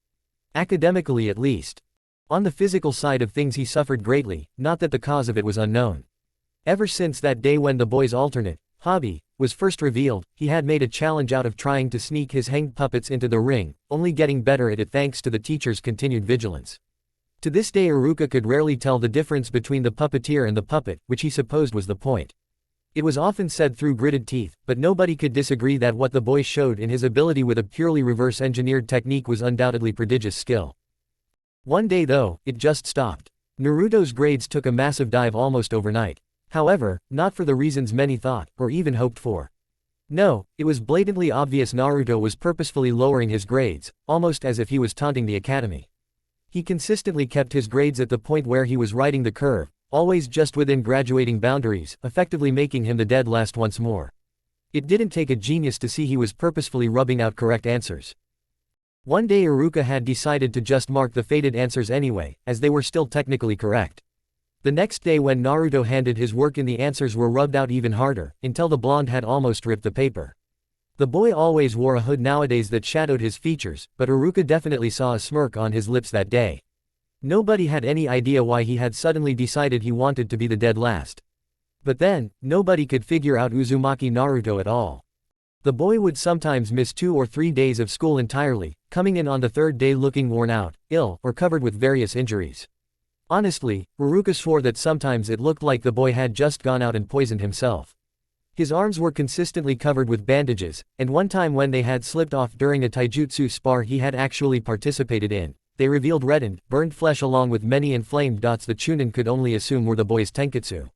Academically at least. On the physical side of things he suffered greatly, not that the cause of it was unknown. Ever since that day when the boy's alternate hobby was first revealed, he had made a challenge out of trying to sneak his hanged puppets into the ring, only getting better at it thanks to the teacher's continued vigilance. To this day Iruka could rarely tell the difference between the puppeteer and the puppet, which he supposed was the point. It was often said through gritted teeth, but nobody could disagree that what the boy showed in his ability with a purely reverse-engineered technique was undoubtedly prodigious skill. One day though, it just stopped. Naruto's grades took a massive dive almost overnight. However, not for the reasons many thought, or even hoped for. No, it was blatantly obvious Naruto was purposefully lowering his grades, almost as if he was taunting the academy. He consistently kept his grades at the point where he was riding the curve, always just within graduating boundaries, effectively making him the dead last once more. It didn't take a genius to see he was purposefully rubbing out correct answers. One day Iruka had decided to just mark the faded answers anyway, as they were still technically correct. The next day when Naruto handed his work in the answers were rubbed out even harder, until the blonde had almost ripped the paper. The boy always wore a hood nowadays that shadowed his features, but Iruka definitely saw a smirk on his lips that day. Nobody had any idea why he had suddenly decided he wanted to be the dead last. But then, nobody could figure out Uzumaki Naruto at all. The boy would sometimes miss 2 or 3 days of school entirely, coming in on the third day looking worn out, ill, or covered with various injuries. Honestly, Iruka swore that sometimes it looked like the boy had just gone out and poisoned himself. His arms were consistently covered with bandages, and one time when they had slipped off during a taijutsu spar he had actually participated in, they revealed reddened, burned flesh along with many inflamed dots that Chunin could only assume were the boy's tenketsu.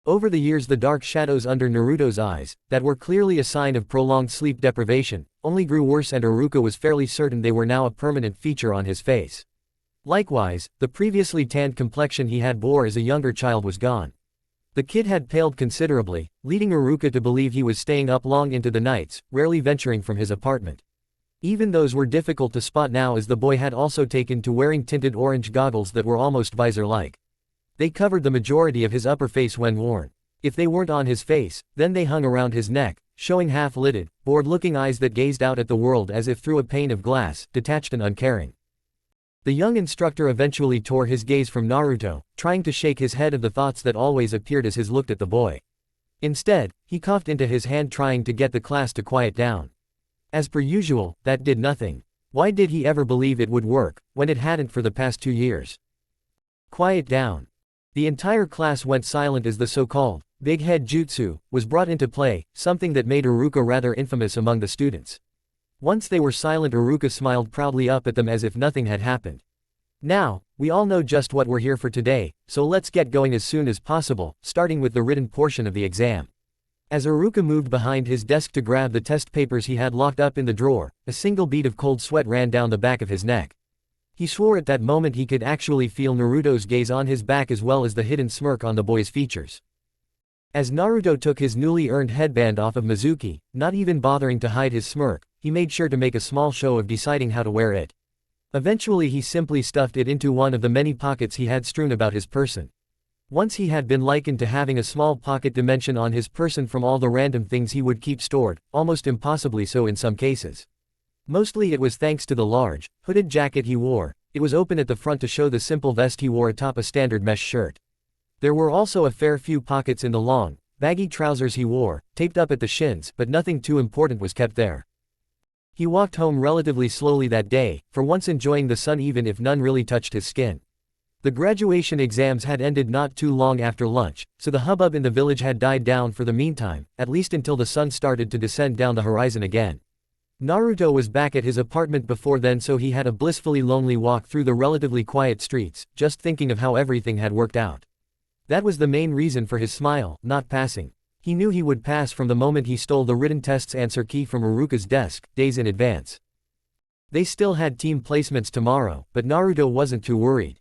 Over the years, the dark shadows under Naruto's eyes, that were clearly a sign of prolonged sleep deprivation, only grew worse, and Iruka was fairly certain they were now a permanent feature on his face. Likewise, the previously tanned complexion he had bore as a younger child was gone. The kid had paled considerably, leading Iruka to believe he was staying up long into the nights, rarely venturing from his apartment. Even those were difficult to spot now, as the boy had also taken to wearing tinted orange goggles that were almost visor-like. They covered the majority of his upper face when worn. If they weren't on his face, then they hung around his neck, showing half-lidded, bored-looking eyes that gazed out at the world as if through a pane of glass, detached and uncaring. The young instructor eventually tore his gaze from Naruto, trying to shake his head of the thoughts that always appeared as he looked at the boy. Instead, he coughed into his hand, trying to get the class to quiet down. As per usual, that did nothing. Why did he ever believe it would work, when it hadn't for the past 2 years? Quiet down. The entire class went silent as the so-called big head jutsu was brought into play, something that made Iruka rather infamous among the students. Once they were silent, Iruka smiled proudly up at them as if nothing had happened. Now, we all know just what we're here for today, so let's get going as soon as possible, starting with the written portion of the exam. As Iruka moved behind his desk to grab the test papers he had locked up in the drawer, a single bead of cold sweat ran down the back of his neck. He swore at that moment he could actually feel Naruto's gaze on his back as well as the hidden smirk on the boy's features. As Naruto took his newly earned headband off of Mizuki, not even bothering to hide his smirk, he made sure to make a small show of deciding how to wear it. Eventually he simply stuffed it into one of the many pockets he had strewn about his person. Once he had been likened to having a small pocket dimension on his person from all the random things he would keep stored, almost impossibly so in some cases. Mostly it was thanks to the large, hooded jacket he wore. It was open at the front to show the simple vest he wore atop a standard mesh shirt. There were also a fair few pockets in the long, baggy trousers he wore, taped up at the shins, but nothing too important was kept there. He walked home relatively slowly that day, for once enjoying the sun even if none really touched his skin. The graduation exams had ended not too long after lunch, so the hubbub in the village had died down for the meantime, at least until the sun started to descend down the horizon again. Naruto was back at his apartment before then, so he had a blissfully lonely walk through the relatively quiet streets, just thinking of how everything had worked out. That was the main reason for his smile, not passing. He knew he would pass from the moment he stole the written test's answer key from Iruka's desk, days in advance. They still had team placements tomorrow, but Naruto wasn't too worried.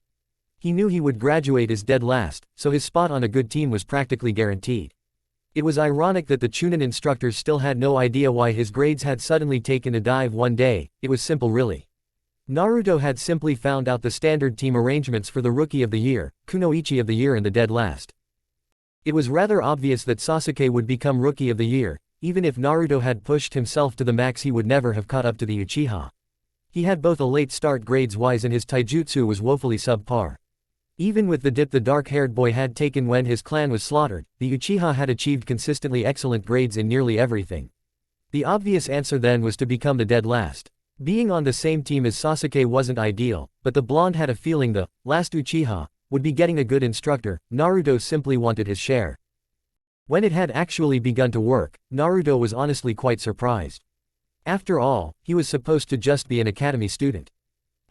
He knew he would graduate as dead last, so his spot on a good team was practically guaranteed. It was ironic that the Chunin instructors still had no idea why his grades had suddenly taken a dive one day. It was simple really. Naruto had simply found out the standard team arrangements for the Rookie of the Year, Kunoichi of the Year and the Dead Last. It was rather obvious that Sasuke would become Rookie of the Year. Even if Naruto had pushed himself to the max, he would never have caught up to the Uchiha. He had both a late start grades-wise and his taijutsu was woefully subpar. Even with the dip the dark-haired boy had taken when his clan was slaughtered, the Uchiha had achieved consistently excellent grades in nearly everything. The obvious answer then was to become the dead last. Being on the same team as Sasuke wasn't ideal, but the blonde had a feeling the last Uchiha would be getting a good instructor. Naruto simply wanted his share. When it had actually begun to work, Naruto was honestly quite surprised. After all, he was supposed to just be an academy student.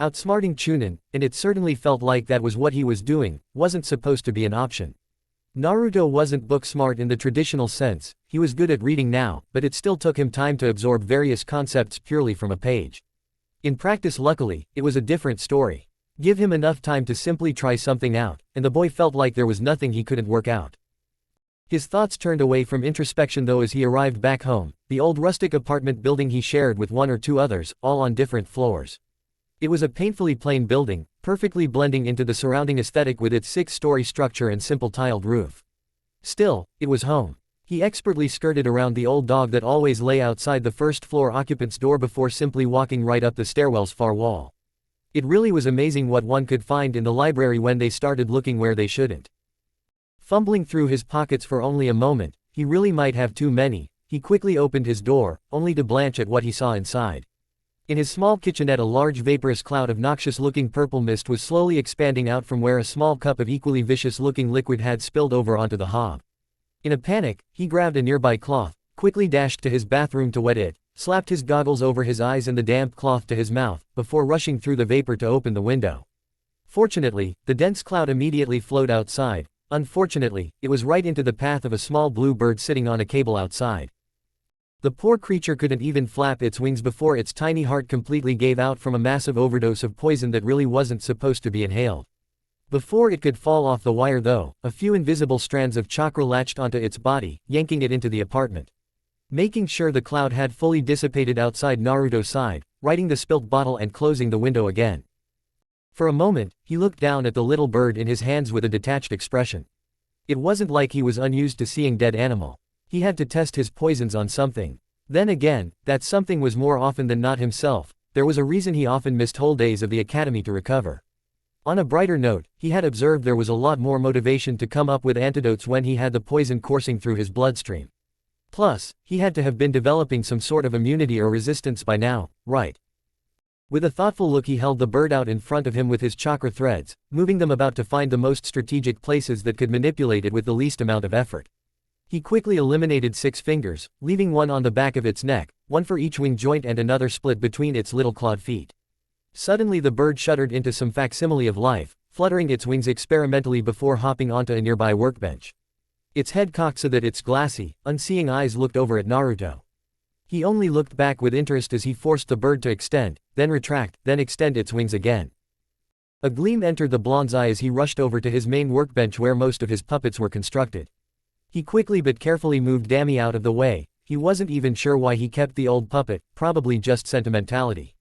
Outsmarting Chunin, and it certainly felt like that was what he was doing, wasn't supposed to be an option. Naruto wasn't book smart in the traditional sense. He was good at reading now, but it still took him time to absorb various concepts purely from a page. In practice, luckily, it was a different story. Give him enough time to simply try something out, and the boy felt like there was nothing he couldn't work out. His thoughts turned away from introspection though as he arrived back home, the old rustic apartment building he shared with one or two others, all on different floors. It was a painfully plain building, perfectly blending into the surrounding aesthetic with its 6-story structure and simple tiled roof. Still, it was home. He expertly skirted around the old dog that always lay outside the first-floor occupant's door before simply walking right up the stairwell's far wall. It really was amazing what one could find in the library when they started looking where they shouldn't. Fumbling through his pockets for only a moment, he really might have too many. He quickly opened his door, only to blanch at what he saw inside. In his small kitchenette, a large vaporous cloud of noxious-looking purple mist was slowly expanding out from where a small cup of equally vicious-looking liquid had spilled over onto the hob. In a panic, he grabbed a nearby cloth, quickly dashed to his bathroom to wet it, slapped his goggles over his eyes and the damp cloth to his mouth, before rushing through the vapor to open the window. Fortunately, the dense cloud immediately flowed outside. Unfortunately, it was right into the path of a small blue bird sitting on a cable outside. The poor creature couldn't even flap its wings before its tiny heart completely gave out from a massive overdose of poison that really wasn't supposed to be inhaled. Before it could fall off the wire though, a few invisible strands of chakra latched onto its body, yanking it into the apartment. Making sure the cloud had fully dissipated outside Naruto sighed, righting the spilt bottle and closing the window again. For a moment, he looked down at the little bird in his hands with a detached expression. It wasn't like he was unused to seeing dead animal. He had to test his poisons on something. Then again, that something was more often than not himself. There was a reason he often missed whole days of the academy to recover. On a brighter note, he had observed there was a lot more motivation to come up with antidotes when he had the poison coursing through his bloodstream. Plus, he had to have been developing some sort of immunity or resistance by now, right? With a thoughtful look he held the bird out in front of him with his chakra threads, moving them about to find the most strategic places that could manipulate it with the least amount of effort. He quickly eliminated 6 fingers, leaving one on the back of its neck, one for each wing joint and another split between its little clawed feet. Suddenly the bird shuddered into some facsimile of life, fluttering its wings experimentally before hopping onto a nearby workbench. Its head cocked so that its glassy, unseeing eyes looked over at Naruto. He only looked back with interest as he forced the bird to extend, then retract, then extend its wings again. A gleam entered the blonde's eye as he rushed over to his main workbench where most of his puppets were constructed. He quickly but carefully moved Dami out of the way. He wasn't even sure why he kept the old puppet, probably just sentimentality.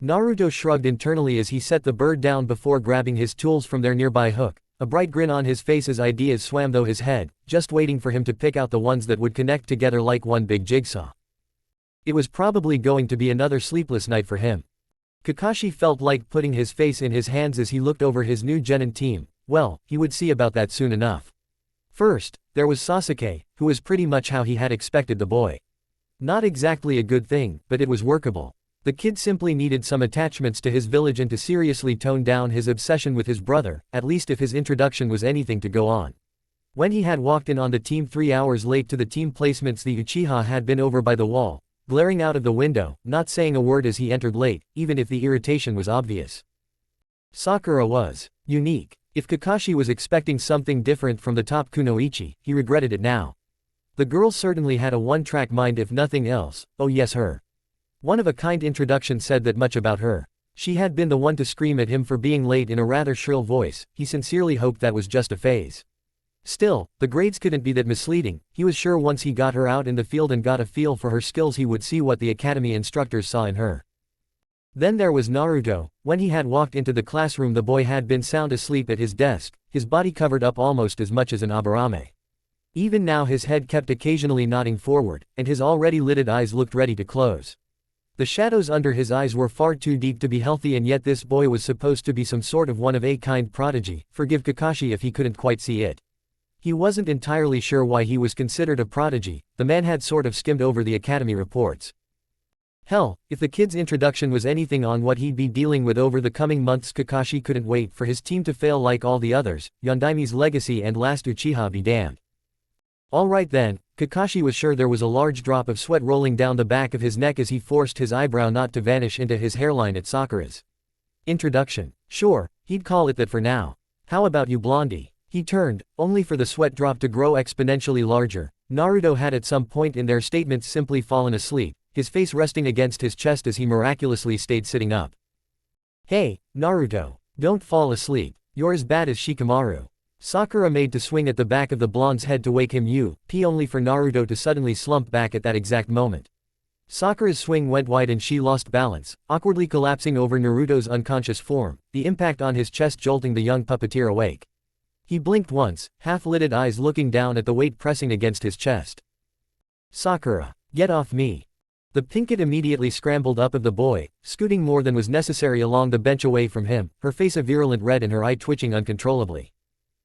Naruto shrugged internally as he set the bird down before grabbing his tools from their nearby hook, a bright grin on his face as ideas swam through his head, just waiting for him to pick out the ones that would connect together like one big jigsaw. It was probably going to be another sleepless night for him. Kakashi felt like putting his face in his hands as he looked over his new genin team. Well, he would see about that soon enough. First, there was Sasuke, who was pretty much how he had expected the boy. Not exactly a good thing, but it was workable. The kid simply needed some attachments to his village and to seriously tone down his obsession with his brother, at least if his introduction was anything to go on. When he had walked in on the team 3 hours late to the team placements, the Uchiha had been over by the wall, glaring out of the window, not saying a word as he entered late, even if the irritation was obvious. Sakura was unique. If Kakashi was expecting something different from the top kunoichi, he regretted it now. The girl certainly had a one-track mind if nothing else. Oh yes, her one-of-a-kind introduction said that much about her. She had been the one to scream at him for being late in a rather shrill voice. He sincerely hoped that was just a phase. Still, the grades couldn't be that misleading. He was sure once he got her out in the field and got a feel for her skills he would see what the academy instructors saw in her. Then there was Naruto. When he had walked into the classroom the boy had been sound asleep at his desk, his body covered up almost as much as an aburame. Even now his head kept occasionally nodding forward, and his already lidded eyes looked ready to close. The shadows under his eyes were far too deep to be healthy, and yet this boy was supposed to be some sort of one-of-a-kind prodigy. Forgive Kakashi if he couldn't quite see it. He wasn't entirely sure why he was considered a prodigy. The man had sort of skimmed over the academy reports. Hell, if the kid's introduction was anything on what he'd be dealing with over the coming months, Kakashi couldn't wait for his team to fail like all the others. Yondaimi's legacy and last Uchiha be damned. Alright then, Kakashi was sure there was a large drop of sweat rolling down the back of his neck as he forced his eyebrow knot to vanish into his hairline at Sakura's introduction. Sure, he'd call it that for now. How about you, Blondie? He turned, only for the sweat drop to grow exponentially larger. Naruto had at some point in their statements simply fallen asleep, his face resting against his chest as he miraculously stayed sitting up. Hey, Naruto. Don't fall asleep. You're as bad as Shikamaru. Sakura made to swing at the back of the blonde's head to wake him only for Naruto to suddenly slump back at that exact moment. Sakura's swing went wide and she lost balance, awkwardly collapsing over Naruto's unconscious form, the impact on his chest jolting the young puppeteer awake. He blinked once, half-lidded eyes looking down at the weight pressing against his chest. Sakura, get off me. The pinkett immediately scrambled up of the boy, scooting more than was necessary along the bench away from him, her face a virulent red and her eye twitching uncontrollably.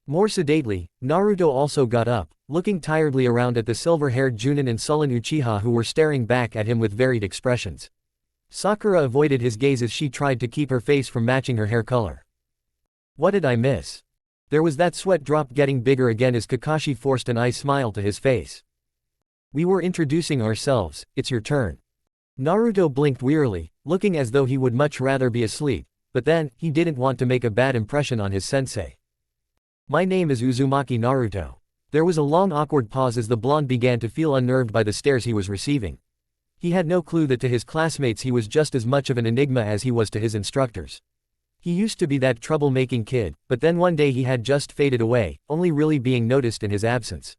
More sedately, Naruto also got up, looking tiredly around at the silver-haired Junin and sullen Uchiha who were staring back at him with varied expressions. Sakura avoided his gaze as she tried to keep her face from matching her hair color. What did I miss? There was that sweat drop getting bigger again as Kakashi forced an eye smile to his face. We were introducing ourselves, it's your turn. Naruto blinked wearily, looking as though he would much rather be asleep, but then, he didn't want to make a bad impression on his sensei. My name is Uzumaki Naruto. There was a long awkward pause as the blonde began to feel unnerved by the stares he was receiving. He had no clue that to his classmates he was just as much of an enigma as he was to his instructors. He used to be that trouble-making kid, but then one day he had just faded away, only really being noticed in his absence.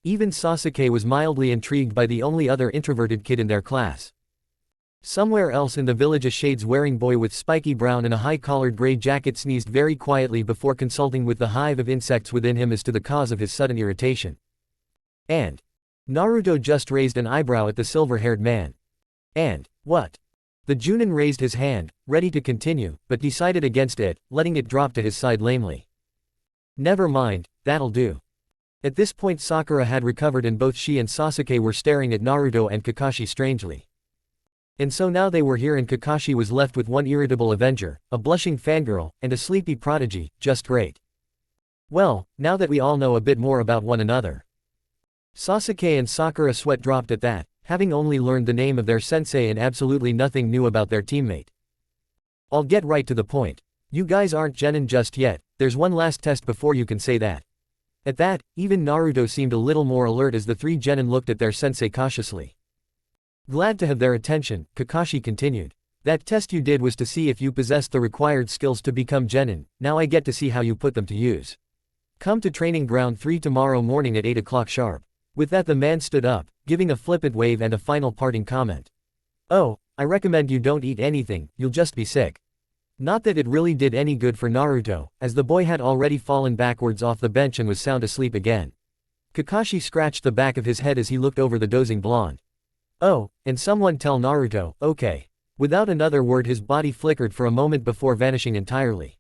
Even Sasuke was mildly intrigued by the only other introverted kid in their class. Somewhere else in the village, a shades-wearing boy with spiky brown and a high-collared gray jacket sneezed very quietly before consulting with the hive of insects within him as to the cause of his sudden irritation. And Naruto just raised an eyebrow at the silver-haired man. And what? The Junin raised his hand, ready to continue, but decided against it, letting it drop to his side lamely. Never mind, that'll do. At this point Sakura had recovered and both she and Sasuke were staring at Naruto and Kakashi strangely. And so now they were here and Kakashi was left with one irritable avenger, a blushing fangirl, and a sleepy prodigy, just great. Well, now that we all know a bit more about one another. Sasuke and Sakura sweat dropped at that, having only learned the name of their sensei and absolutely nothing new about their teammate. I'll get right to the point. You guys aren't genin just yet, there's one last test before you can say that. At that, even Naruto seemed a little more alert as the three genin looked at their sensei cautiously. Glad to have their attention, Kakashi continued. That test you did was to see if you possessed the required skills to become genin, now I get to see how you put them to use. Come to training ground 3 tomorrow morning at 8 o'clock sharp. With that the man stood up, giving a flippant wave and a final parting comment. Oh, I recommend you don't eat anything, you'll just be sick. Not that it really did any good for Naruto, as the boy had already fallen backwards off the bench and was sound asleep again. Kakashi scratched the back of his head as he looked over the dozing blonde. Oh, and someone tell Naruto, okay. Without another word his body flickered for a moment before vanishing entirely.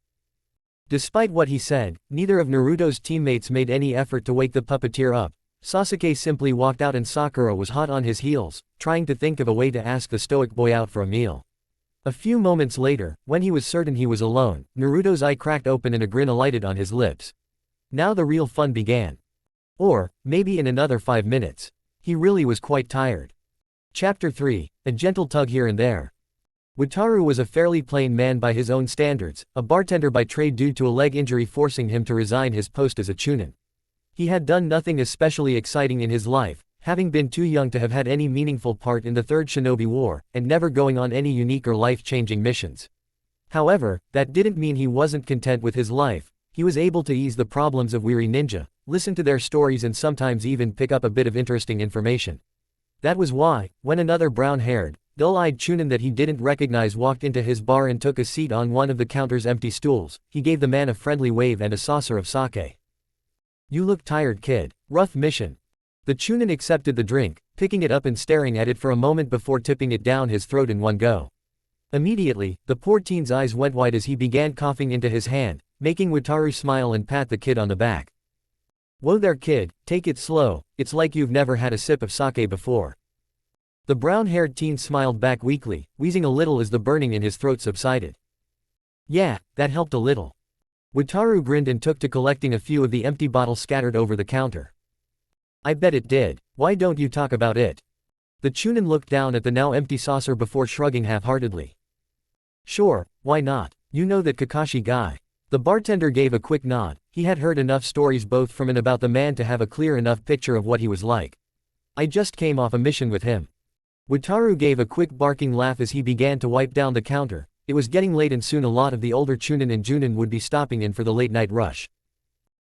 Despite what he said, neither of Naruto's teammates made any effort to wake the puppeteer up. Sasuke simply walked out and Sakura was hot on his heels, trying to think of a way to ask the stoic boy out for a meal. A few moments later, when he was certain he was alone, Naruto's eye cracked open and a grin alighted on his lips. Now the real fun began. Or, maybe in another 5 minutes. He really was quite tired. Chapter 3, a gentle tug here and there. Wataru was a fairly plain man by his own standards, a bartender by trade due to a leg injury forcing him to resign his post as a chunin. He had done nothing especially exciting in his life, having been too young to have had any meaningful part in the Third Shinobi War, and never going on any unique or life-changing missions. However, that didn't mean he wasn't content with his life. He was able to ease the problems of weary ninja, listen to their stories and sometimes even pick up a bit of interesting information. That was why, when another brown-haired, dull-eyed chunin that he didn't recognize walked into his bar and took a seat on one of the counter's empty stools, he gave the man a friendly wave and a saucer of sake. You look tired, kid. Rough mission. The chunin accepted the drink, picking it up and staring at it for a moment before tipping it down his throat in one go. Immediately, the poor teen's eyes went wide as he began coughing into his hand, making Wataru smile and pat the kid on the back. Whoa there kid, take it slow, it's like you've never had a sip of sake before. The brown-haired teen smiled back weakly, wheezing a little as the burning in his throat subsided. Yeah, that helped a little. Wataru grinned and took to collecting a few of the empty bottles scattered over the counter. I bet it did, why don't you talk about it? The chunin looked down at the now empty saucer before shrugging half-heartedly. Sure, why not? You know that Kakashi guy. The bartender gave a quick nod. He had heard enough stories both from and about the man to have a clear enough picture of what he was like. I just came off a mission with him. Wataru gave a quick barking laugh as he began to wipe down the counter. It was getting late and soon a lot of the older chunin and junin would be stopping in for the late-night rush.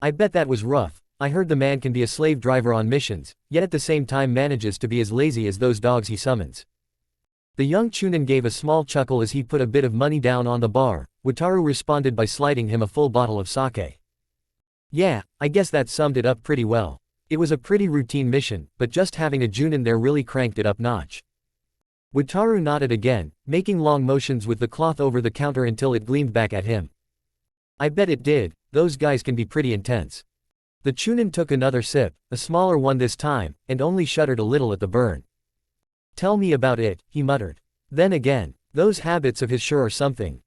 I bet that was rough. I heard the man can be a slave driver on missions, yet at the same time manages to be as lazy as those dogs he summons. The young chunin gave a small chuckle as he put a bit of money down on the bar. Wataru responded by sliding him a full bottle of sake. Yeah, I guess that summed it up pretty well. It was a pretty routine mission, but just having a junin there really cranked it up notch. Wataru nodded again, making long motions with the cloth over the counter until it gleamed back at him. I bet it did, those guys can be pretty intense. The chunin took another sip, a smaller one this time, and only shuddered a little at the burn. Tell me about it, he muttered. Then again, those habits of his sure are something.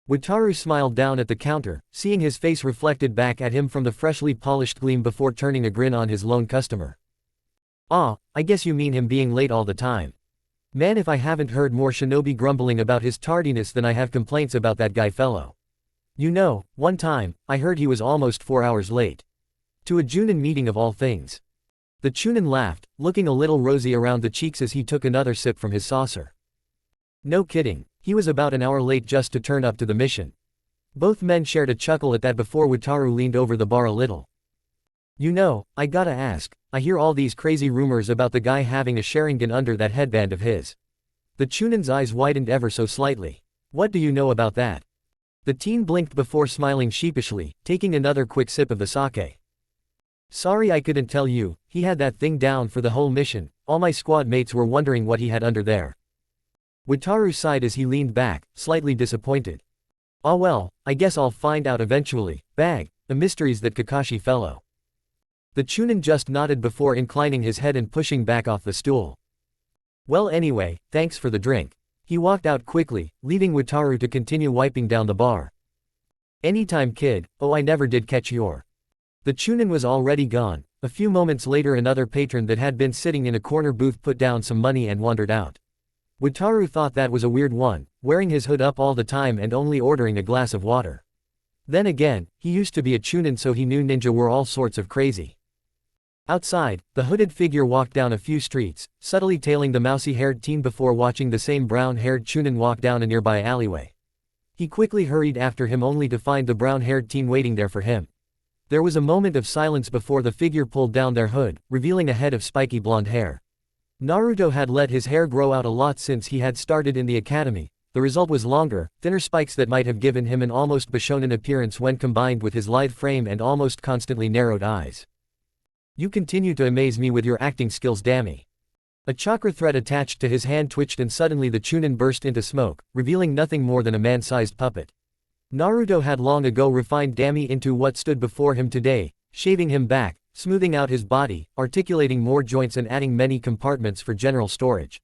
Wataru smiled down at the counter, seeing his face reflected back at him from the freshly polished gleam before turning a grin on his lone customer. Ah, I guess you mean him being late all the time. Man, if I haven't heard more shinobi grumbling about his tardiness than I have complaints about that guy fellow. You know, one time, I heard he was almost 4 hours late. To a Junin meeting of all things. The Chunin laughed, looking a little rosy around the cheeks as he took another sip from his saucer. No kidding, he was about an hour late just to turn up to the mission. Both men shared a chuckle at that before Wataru leaned over the bar a little. You know, I gotta ask, I hear all these crazy rumors about the guy having a Sharingan under that headband of his. The Chunin's eyes widened ever so slightly. What do you know about that? The teen blinked before smiling sheepishly, taking another quick sip of the sake. Sorry I couldn't tell you, he had that thing down for the whole mission, all my squad mates were wondering what he had under there. Wataru sighed as he leaned back, slightly disappointed. Ah well, I guess I'll find out eventually, bag, the mysteries that Kakashi fellow. The Chunin just nodded before inclining his head and pushing back off the stool. Well anyway, thanks for the drink. He walked out quickly, leaving Wataru to continue wiping down the bar. Anytime kid, oh I never did catch your. The Chunin was already gone. A few moments later another patron that had been sitting in a corner booth put down some money and wandered out. Wataru thought that was a weird one, wearing his hood up all the time and only ordering a glass of water. Then again, he used to be a Chunin so he knew ninja were all sorts of crazy. Outside, the hooded figure walked down a few streets, subtly tailing the mousy-haired teen before watching the same brown-haired Chunin walk down a nearby alleyway. He quickly hurried after him only to find the brown-haired teen waiting there for him. There was a moment of silence before the figure pulled down their hood, revealing a head of spiky blonde hair. Naruto had let his hair grow out a lot since he had started in the academy. The result was longer, thinner spikes that might have given him an almost Bishonen appearance when combined with his lithe frame and almost constantly narrowed eyes. You continue to amaze me with your acting skills, Dammy. A chakra thread attached to his hand twitched and suddenly the Chunin burst into smoke, revealing nothing more than a man-sized puppet. Naruto had long ago refined Dammy into what stood before him today, shaving him back, smoothing out his body, articulating more joints and adding many compartments for general storage.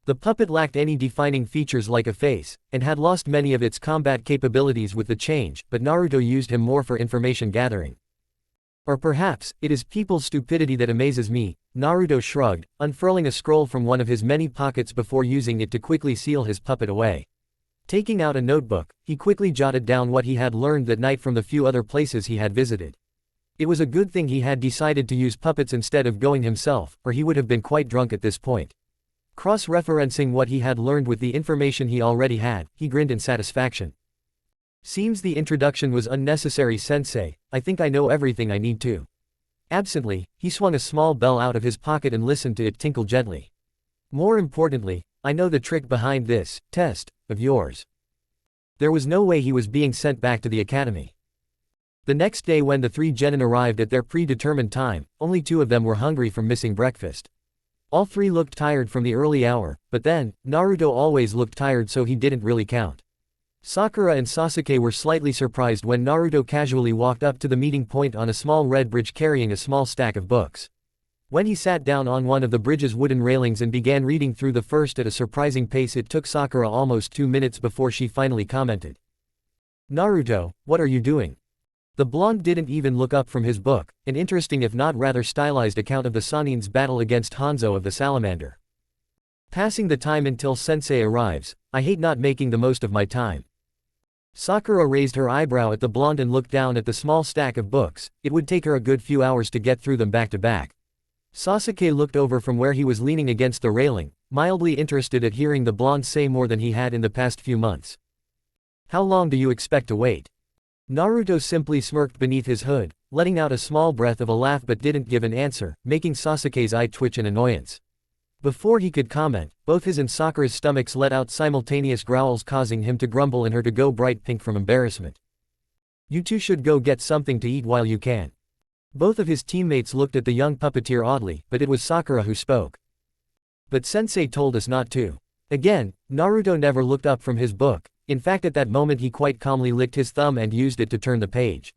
The puppet lacked any defining features like a face, and had lost many of its combat capabilities with the change, but Naruto used him more for information gathering. Or perhaps, it is people's stupidity that amazes me, Naruto shrugged, unfurling a scroll from one of his many pockets before using it to quickly seal his puppet away. Taking out a notebook, he quickly jotted down what he had learned that night from the few other places he had visited. It was a good thing he had decided to use puppets instead of going himself, or he would have been quite drunk at this point. Cross-referencing what he had learned with the information he already had, he grinned in satisfaction. Seems the introduction was unnecessary, sensei, I think I know everything I need to. Absently, he swung a small bell out of his pocket and listened to it tinkle gently. More importantly, I know the trick behind this test of yours. There was no way he was being sent back to the academy. The next day when the three genin arrived at their predetermined time, only two of them were hungry from missing breakfast. All three looked tired from the early hour, but then, Naruto always looked tired so he didn't really count. Sakura and Sasuke were slightly surprised when Naruto casually walked up to the meeting point on a small red bridge carrying a small stack of books. When he sat down on one of the bridge's wooden railings and began reading through the first at a surprising pace, it took Sakura almost 2 minutes before she finally commented. Naruto, what are you doing? The blonde didn't even look up from his book, an interesting if not rather stylized account of the Sanin's battle against Hanzo of the Salamander. Passing the time until sensei arrives, I hate not making the most of my time. Sakura raised her eyebrow at the blonde and looked down at the small stack of books. It would take her a good few hours to get through them back to back. Sasuke looked over from where he was leaning against the railing, mildly interested at hearing the blonde say more than he had in the past few months. How long do you expect to wait? Naruto simply smirked beneath his hood, letting out a small breath of a laugh but didn't give an answer, making Sasuke's eye twitch in annoyance. Before he could comment, both his and Sakura's stomachs let out simultaneous growls causing him to grumble and her to go bright pink from embarrassment. You two should go get something to eat while you can. Both of his teammates looked at the young puppeteer oddly, but it was Sakura who spoke. But sensei told us not to. Again, Naruto never looked up from his book. In fact, at that moment he quite calmly licked his thumb and used it to turn the page.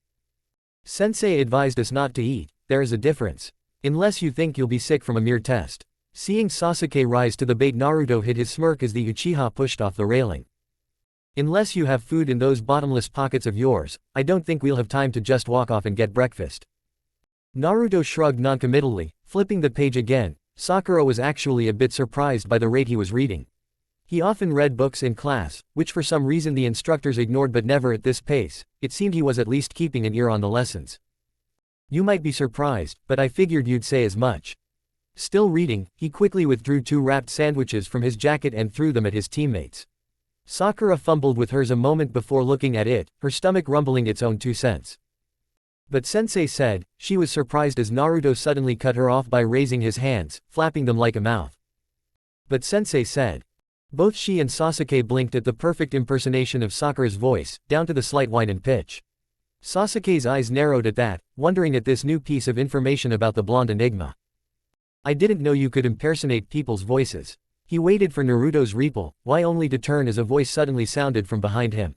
Sensei advised us not to eat, there is a difference. Unless you think you'll be sick from a mere test. Seeing Sasuke rise to the bait, Naruto hid his smirk as the Uchiha pushed off the railing. Unless you have food in those bottomless pockets of yours, I don't think we'll have time to just walk off and get breakfast. Naruto shrugged noncommittally, flipping the page again. Sakura was actually a bit surprised by the rate he was reading. He often read books in class, which for some reason the instructors ignored, but never at this pace. It seemed he was at least keeping an ear on the lessons. You might be surprised, but I figured you'd say as much. Still reading, he quickly withdrew 2 wrapped sandwiches from his jacket and threw them at his teammates. Sakura fumbled with hers a moment before looking at it, her stomach rumbling its own 2 cents. But Sensei said, she was surprised as Naruto suddenly cut her off by raising his hands, flapping them like a mouth. But Sensei said. Both she and Sasuke blinked at the perfect impersonation of Sakura's voice, down to the slight whine and pitch. Sasuke's eyes narrowed at that, wondering at this new piece of information about the blonde enigma. I didn't know you could impersonate people's voices. He waited for Naruto's reply, why only to turn as a voice suddenly sounded from behind him.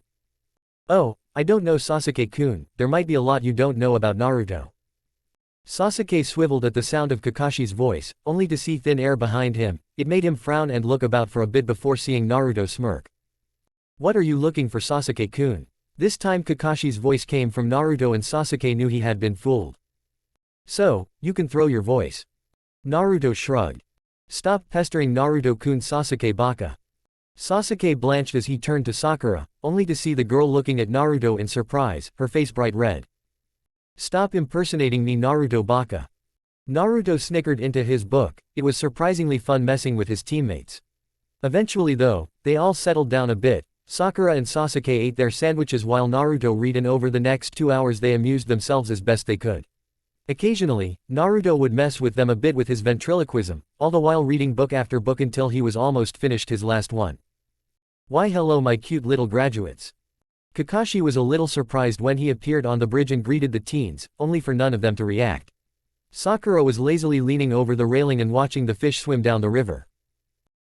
Oh, I don't know Sasuke-kun, there might be a lot you don't know about Naruto. Sasuke swiveled at the sound of Kakashi's voice, only to see thin air behind him. It made him frown and look about for a bit before seeing Naruto smirk. What are you looking for, Sasuke-kun? This time Kakashi's voice came from Naruto and Sasuke knew he had been fooled. So, you can throw your voice. Naruto shrugged. Stop pestering Naruto-kun, Sasuke baka. Sasuke blanched as he turned to Sakura, only to see the girl looking at Naruto in surprise, her face bright red. Stop impersonating me, Naruto baka. Naruto snickered into his book. It was surprisingly fun messing with his teammates. Eventually though, they all settled down a bit. Sakura and Sasuke ate their sandwiches while Naruto read, and over the next 2 hours they amused themselves as best they could. Occasionally, Naruto would mess with them a bit with his ventriloquism, all the while reading book after book until he was almost finished his last one. Why hello my cute little graduates. Kakashi was a little surprised when he appeared on the bridge and greeted the teens, only for none of them to react. Sakura was lazily leaning over the railing and watching the fish swim down the river.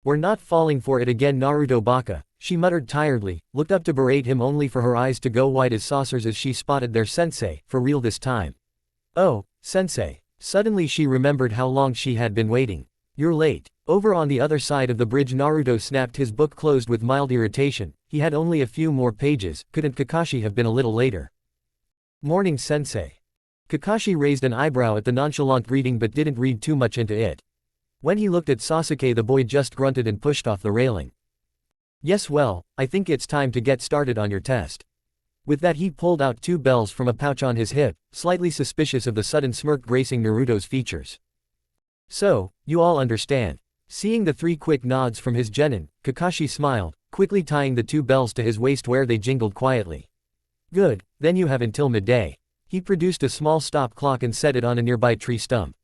We're not falling for it again, Naruto baka, she muttered tiredly, looked up to berate him only for her eyes to go wide as saucers as she spotted their sensei, for real this time. Oh, sensei. Suddenly she remembered how long she had been waiting. You're late. Over on the other side of the bridge Naruto snapped his book closed with mild irritation. He had only a few more pages, couldn't Kakashi have been a little later? Morning sensei. Kakashi raised an eyebrow at the nonchalant greeting but didn't read too much into it. When he looked at Sasuke the boy just grunted and pushed off the railing. Yes, well, I think it's time to get started on your test. With that he pulled out 2 bells from a pouch on his hip, slightly suspicious of the sudden smirk gracing Naruto's features. So, you all understand. Seeing the 3 quick nods from his genin, Kakashi smiled, quickly tying the 2 bells to his waist where they jingled quietly. Good, then you have until midday. He produced a small stop clock and set it on a nearby tree stump.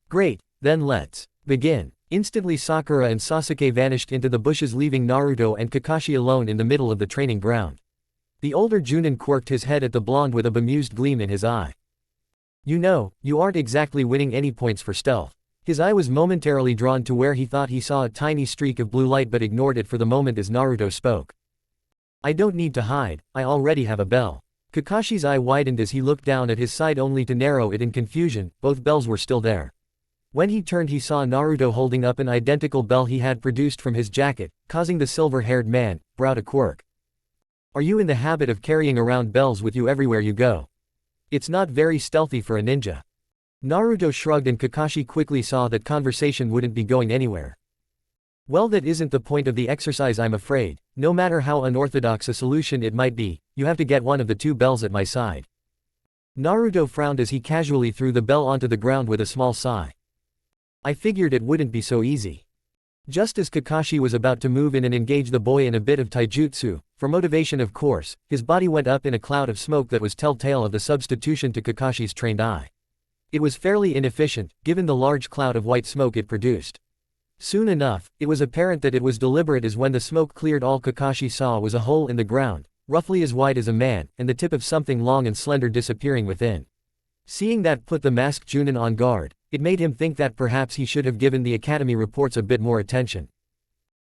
Great, then let's begin. Instantly Sakura and Sasuke vanished into the bushes, leaving Naruto and Kakashi alone in the middle of the training ground. The older Junin quirked his head at the blonde with a bemused gleam in his eye. You know, you aren't exactly winning any points for stealth. His eye was momentarily drawn to where he thought he saw a tiny streak of blue light but ignored it for the moment as Naruto spoke. I don't need to hide, I already have a bell. Kakashi's eye widened as he looked down at his side only to narrow it in confusion. Both bells were still there. When he turned he saw Naruto holding up an identical bell he had produced from his jacket, causing the silver-haired man, brow to quirk. Are you in the habit of carrying around bells with you everywhere you go? It's not very stealthy for a ninja. Naruto shrugged and Kakashi quickly saw that conversation wouldn't be going anywhere. Well, that isn't the point of the exercise, I'm afraid. No matter how unorthodox a solution it might be, you have to get one of the 2 bells at my side. Naruto frowned as he casually threw the bell onto the ground with a small sigh. I figured it wouldn't be so easy. Just as Kakashi was about to move in and engage the boy in a bit of taijutsu, for motivation of course, his body went up in a cloud of smoke that was telltale of the substitution to Kakashi's trained eye. It was fairly inefficient, given the large cloud of white smoke it produced. Soon enough, it was apparent that it was deliberate, as when the smoke cleared all Kakashi saw was a hole in the ground, roughly as wide as a man, and the tip of something long and slender disappearing within. Seeing that put the masked Junin on guard. It made him think that perhaps he should have given the academy reports a bit more attention.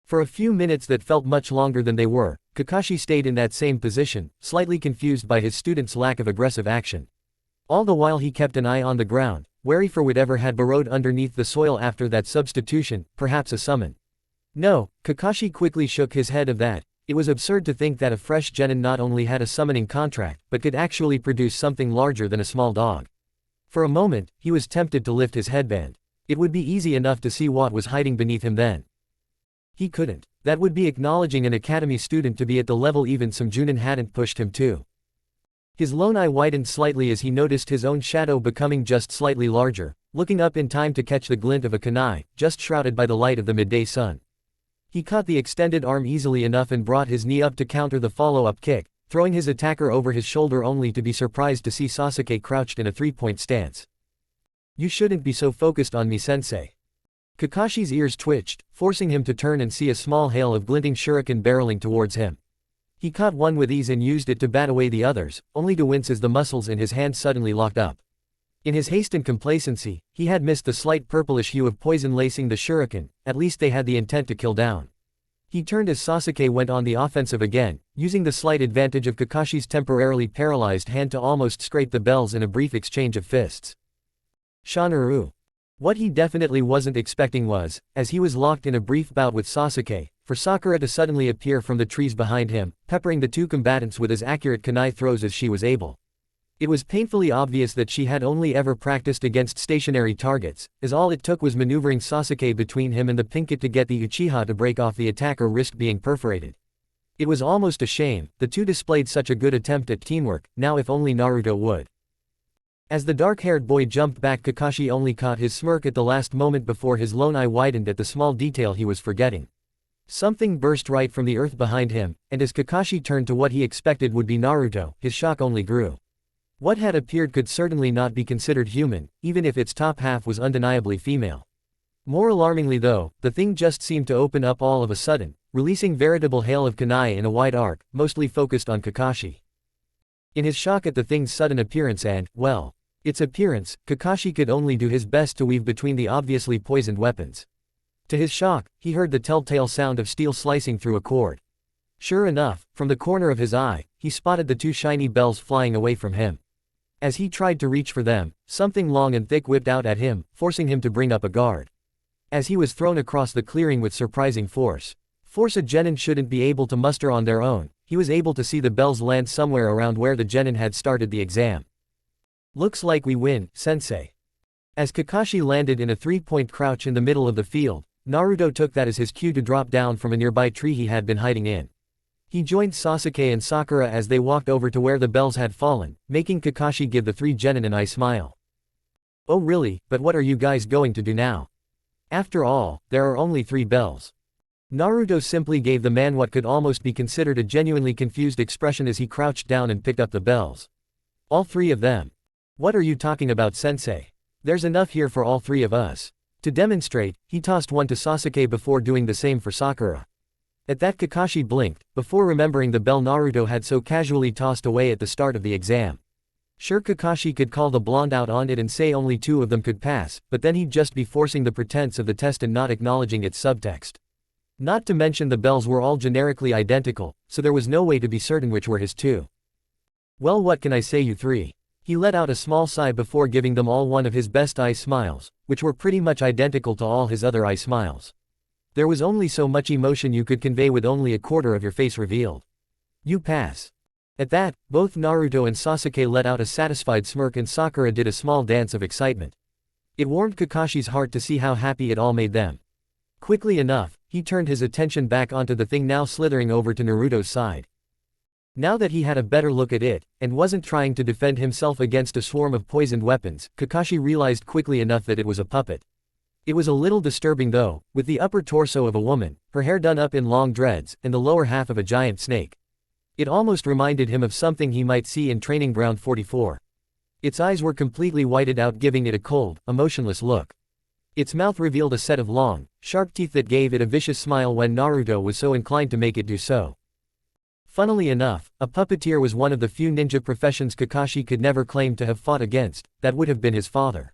For a few minutes that felt much longer than they were, Kakashi stayed in that same position, slightly confused by his students' lack of aggressive action. All the while he kept an eye on the ground, wary for whatever had burrowed underneath the soil after that substitution, perhaps a summon. No, Kakashi quickly shook his head of that. It was absurd to think that a fresh genin not only had a summoning contract, but could actually produce something larger than a small dog. For a moment, he was tempted to lift his headband. It would be easy enough to see what was hiding beneath him then. He couldn't. That would be acknowledging an academy student to be at the level even some Junin hadn't pushed him to. His lone eye widened slightly as he noticed his own shadow becoming just slightly larger, looking up in time to catch the glint of a kunai, just shrouded by the light of the midday sun. He caught the extended arm easily enough and brought his knee up to counter the follow-up kick, throwing his attacker over his shoulder only to be surprised to see Sasuke crouched in a three-point stance. "You shouldn't be so focused on me, sensei." Kakashi's ears twitched, forcing him to turn and see a small hail of glinting shuriken barreling towards him. He caught one with ease and used it to bat away the others, only to wince as the muscles in his hand suddenly locked up. In his haste and complacency, he had missed the slight purplish hue of poison lacing the shuriken. At least they had the intent to kill down. He turned as Sasuke went on the offensive again, using the slight advantage of Kakashi's temporarily paralyzed hand to almost scrape the bells in a brief exchange of fists. Shanaru. What he definitely wasn't expecting was, as he was locked in a brief bout with Sasuke, for Sakura to suddenly appear from the trees behind him, peppering the two combatants with as accurate kunai throws as she was able. It was painfully obvious that she had only ever practiced against stationary targets, as all it took was maneuvering Sasuke between him and the pinket to get the Uchiha to break off the attack or risk being perforated. It was almost a shame, the two displayed such a good attempt at teamwork, now if only Naruto would. As the dark-haired boy jumped back, Kakashi only caught his smirk at the last moment before his lone eye widened at the small detail he was forgetting. Something burst right from the earth behind him, and as Kakashi turned to what he expected would be Naruto, his shock only grew. What had appeared could certainly not be considered human, even if its top half was undeniably female. More alarmingly though, the thing just seemed to open up all of a sudden, releasing veritable hail of kunai in a wide arc, mostly focused on Kakashi. In his shock at the thing's sudden appearance and, well, its appearance, Kakashi could only do his best to weave between the obviously poisoned weapons. To his shock, he heard the telltale sound of steel slicing through a cord. Sure enough, from the corner of his eye, he spotted the two shiny bells flying away from him. As he tried to reach for them, something long and thick whipped out at him, forcing him to bring up a guard. As he was thrown across the clearing with surprising force a genin shouldn't be able to muster on their own, he was able to see the bells land somewhere around where the genin had started the exam. "Looks like we win, sensei." As Kakashi landed in a three-point crouch in the middle of the field, Naruto took that as his cue to drop down from a nearby tree he had been hiding in. He joined Sasuke and Sakura as they walked over to where the bells had fallen, making Kakashi give the three genin an eye smile. "Oh really, but what are you guys going to do now? After all, there are only 3 bells." Naruto simply gave the man what could almost be considered a genuinely confused expression as he crouched down and picked up the bells. "All 3 of them? What are you talking about, sensei? There's enough here for all 3 of us." To demonstrate, he tossed one to Sasuke before doing the same for Sakura. At that, Kakashi blinked, before remembering the bell Naruto had so casually tossed away at the start of the exam. Sure, Kakashi could call the blonde out on it and say only 2 of them could pass, but then he'd just be forcing the pretense of the test and not acknowledging its subtext. Not to mention the bells were all generically identical, so there was no way to be certain which were his 2. "Well, what can I say, you 3? He let out a small sigh before giving them all one of his best eye smiles, which were pretty much identical to all his other eye smiles. There was only so much emotion you could convey with only a quarter of your face revealed. "You pass." At that, both Naruto and Sasuke let out a satisfied smirk and Sakura did a small dance of excitement. It warmed Kakashi's heart to see how happy it all made them. Quickly enough, he turned his attention back onto the thing now slithering over to Naruto's side. Now that he had a better look at it, and wasn't trying to defend himself against a swarm of poisoned weapons, Kakashi realized quickly enough that it was a puppet. It was a little disturbing though, with the upper torso of a woman, her hair done up in long dreads, and the lower half of a giant snake. It almost reminded him of something he might see in Training Ground 44. Its eyes were completely whited out, giving it a cold, emotionless look. Its mouth revealed a set of long, sharp teeth that gave it a vicious smile when Naruto was so inclined to make it do so. Funnily enough, a puppeteer was one of the few ninja professions Kakashi could never claim to have fought against. That would have been his father.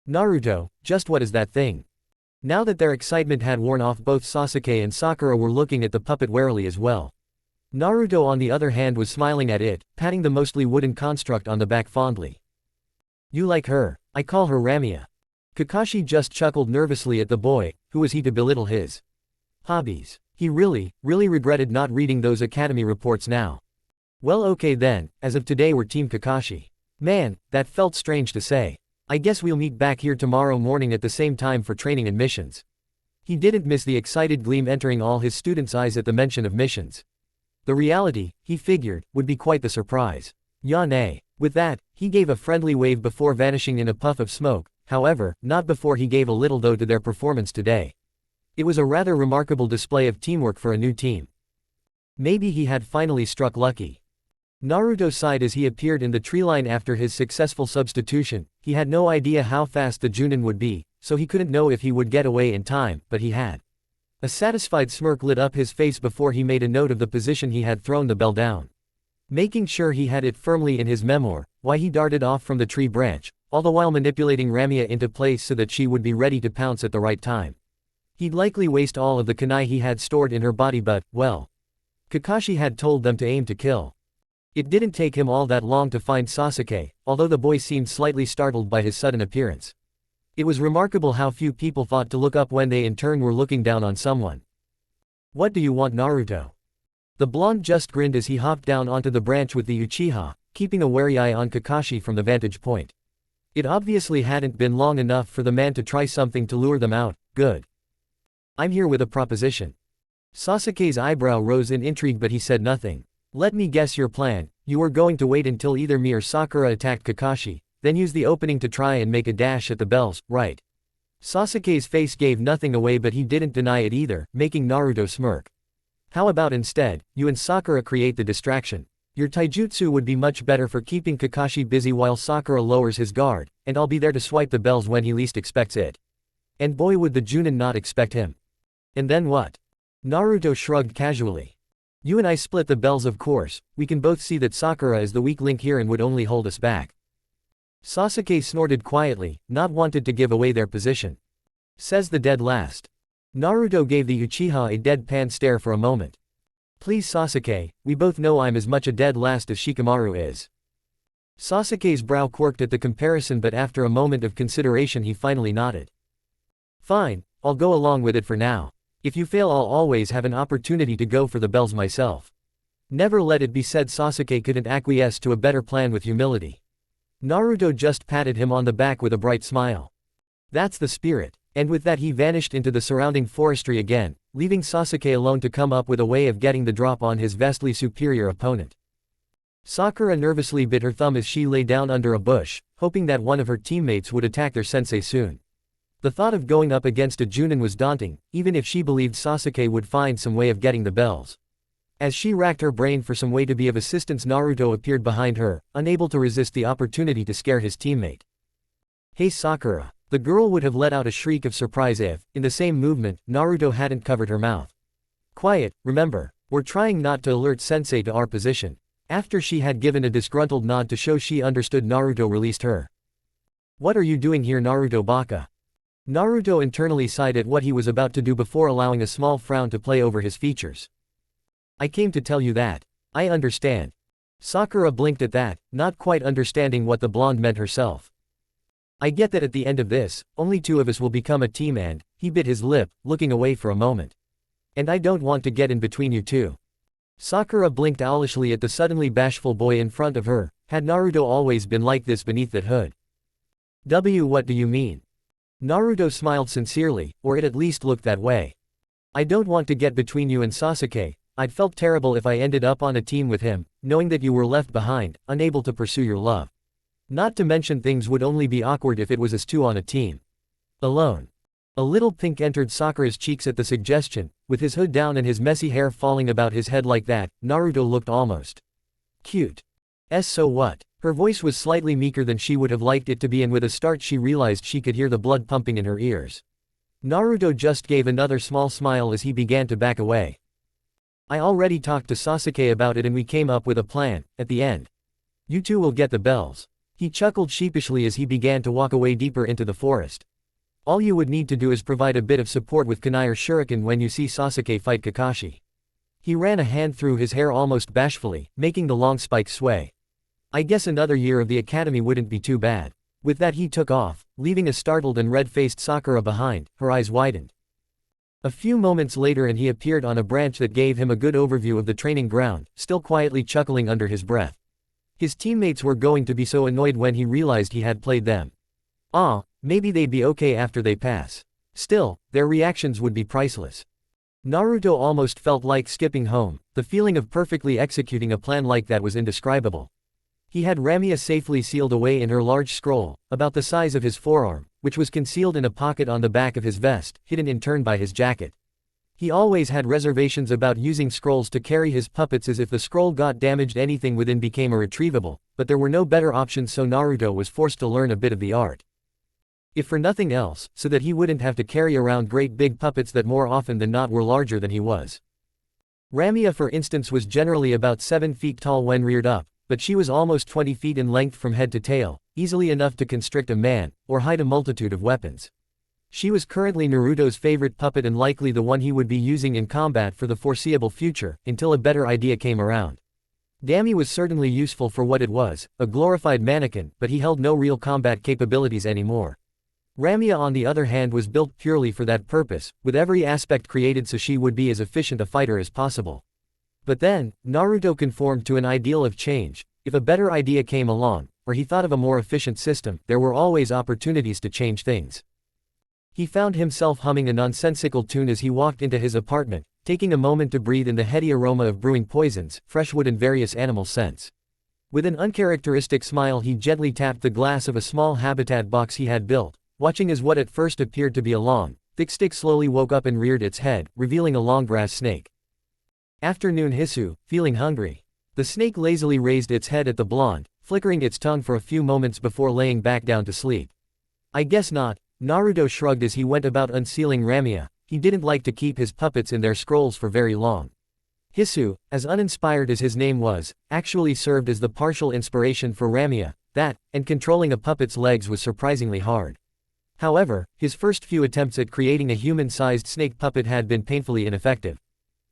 "Naruto, just what is that thing?" Now that their excitement had worn off, both Sasuke and Sakura were looking at the puppet warily as well. Naruto on the other hand was smiling at it, patting the mostly wooden construct on the back fondly. "You like her? I call her Ramia." Kakashi just chuckled nervously at the boy. Who was he to belittle his hobbies? He really regretted not reading those academy reports now. Well, okay then, as of today we're Team Kakashi. Man, that felt strange to say. I guess we'll meet back here tomorrow morning at the same time for training and missions. He didn't miss the excited gleam entering all his students' eyes at the mention of missions. The reality, he figured, would be quite the surprise. Ya nay. With that, he gave a friendly wave before vanishing in a puff of smoke, however, not before he gave a little though to their performance today. It was a rather remarkable display of teamwork for a new team. Maybe he had finally struck lucky. Naruto sighed as he appeared in the treeline after his successful substitution. He had no idea how fast the Junin would be, so he couldn't know if he would get away in time, but he had. A satisfied smirk lit up his face before he made a note of the position he had thrown the bell down. Making sure he had it firmly in his memoir, why he darted off from the tree branch, all the while manipulating Ramia into place so that she would be ready to pounce at the right time. He'd likely waste all of the kunai he had stored in her body but, well. Kakashi had told them to aim to kill. It didn't take him all that long to find Sasuke, although the boy seemed slightly startled by his sudden appearance. It was remarkable how few people thought to look up when they in turn were looking down on someone. "What do you want, Naruto?" The blonde just grinned as he hopped down onto the branch with the Uchiha, keeping a wary eye on Kakashi from the vantage point. It obviously hadn't been long enough for the man to try something to lure them out. Good. "I'm here with a proposition." Sasuke's eyebrow rose in intrigue but he said nothing. "Let me guess your plan. You were going to wait until either me or Sakura attacked Kakashi, then use the opening to try and make a dash at the bells, right?" Sasuke's face gave nothing away but he didn't deny it either, making Naruto smirk. "How about instead, you and Sakura create the distraction? Your taijutsu would be much better for keeping Kakashi busy while Sakura lowers his guard, and I'll be there to swipe the bells when he least expects it. And boy would the Junin not expect him." "And then what?" Naruto shrugged casually. "You and I split the bells of course, we can both see that Sakura is the weak link here and would only hold us back." Sasuke snorted quietly, not wanted to give away their position. "Says the dead last." Naruto gave the Uchiha a deadpan stare for a moment. "Please Sasuke, we both know I'm as much a dead last as Shikamaru is." Sasuke's brow quirked at the comparison but after a moment of consideration he finally nodded. "Fine, I'll go along with it for now. If you fail I'll always have an opportunity to go for the bells myself." Never let it be said Sasuke couldn't acquiesce to a better plan with humility. Naruto just patted him on the back with a bright smile. "That's the spirit." And with that he vanished into the surrounding forestry again, leaving Sasuke alone to come up with a way of getting the drop on his vastly superior opponent. Sakura nervously bit her thumb as she lay down under a bush, hoping that one of her teammates would attack their sensei soon. The thought of going up against a Junin was daunting, even if she believed Sasuke would find some way of getting the bells. As she racked her brain for some way to be of assistance, Naruto appeared behind her, unable to resist the opportunity to scare his teammate. "Hey Sakura." The girl would have let out a shriek of surprise if, in the same movement, Naruto hadn't covered her mouth. "Quiet, remember, we're trying not to alert Sensei to our position." After she had given a disgruntled nod to show she understood, Naruto released her. "What are you doing here, Naruto Baka?" Naruto internally sighed at what he was about to do before allowing a small frown to play over his features. "I came to tell you that. I understand." Sakura blinked at that, not quite understanding what the blonde meant herself. "I get that at the end of this, only two of us will become a team and," he bit his lip, looking away for a moment. "And I don't want to get in between you two." Sakura blinked owlishly at the suddenly bashful boy in front of her. Had Naruto always been like this beneath that hood? What do you mean?" Naruto smiled sincerely, or it at least looked that way. "I don't want to get between you and Sasuke. I'd felt terrible if I ended up on a team with him, knowing that you were left behind, unable to pursue your love. Not to mention things would only be awkward if it was us two on a team. Alone." A little pink entered Sakura's cheeks at the suggestion. With his hood down and his messy hair falling about his head like that, Naruto looked almost cute. So what? Her voice was slightly meeker than she would have liked it to be, and with a start she realized she could hear the blood pumping in her ears. Naruto just gave another small smile as he began to back away. "I already talked to Sasuke about it and we came up with a plan. At the end, you two will get the bells." He chuckled sheepishly as he began to walk away deeper into the forest. "All you would need to do is provide a bit of support with kunai or shuriken when you see Sasuke fight Kakashi." He ran a hand through his hair almost bashfully, making the long spike sway. "I guess another year of the academy wouldn't be too bad." With that he took off, leaving a startled and red-faced Sakura behind. Her eyes widened. A few moments later and he appeared on a branch that gave him a good overview of the training ground, still quietly chuckling under his breath. His teammates were going to be so annoyed when he realized he had played them. Maybe they'd be okay after they pass. Still, their reactions would be priceless. Naruto almost felt like skipping home. The feeling of perfectly executing a plan like that was indescribable. He had Ramia safely sealed away in her large scroll, about the size of his forearm, which was concealed in a pocket on the back of his vest, hidden in turn by his jacket. He always had reservations about using scrolls to carry his puppets, as if the scroll got damaged anything within became irretrievable, but there were no better options, so Naruto was forced to learn a bit of the art. If for nothing else, so that he wouldn't have to carry around great big puppets that more often than not were larger than he was. Ramia, for instance, was generally about 7 feet tall when reared up, but she was almost 20 feet in length from head to tail, easily enough to constrict a man, or hide a multitude of weapons. She was currently Naruto's favorite puppet and likely the one he would be using in combat for the foreseeable future, until a better idea came around. Dami was certainly useful for what it was, a glorified mannequin, but he held no real combat capabilities anymore. Ramia, on the other hand, was built purely for that purpose, with every aspect created so she would be as efficient a fighter as possible. But then, Naruto conformed to an ideal of change. If a better idea came along, or he thought of a more efficient system, there were always opportunities to change things. He found himself humming a nonsensical tune as he walked into his apartment, taking a moment to breathe in the heady aroma of brewing poisons, fresh wood and various animal scents. With an uncharacteristic smile, he gently tapped the glass of a small habitat box he had built, watching as what at first appeared to be a long, thick stick slowly woke up and reared its head, revealing a long grass snake. Afternoon, Hisu, feeling hungry. The snake lazily raised its head at the blonde, flickering its tongue for a few moments before laying back down to sleep. I guess not. Naruto shrugged as he went about unsealing Ramia. He didn't like to keep his puppets in their scrolls for very long. Hisu, as uninspired as his name was, actually served as the partial inspiration for Ramia. That, and controlling a puppet's legs was surprisingly hard. However, his first few attempts at creating a human-sized snake puppet had been painfully ineffective.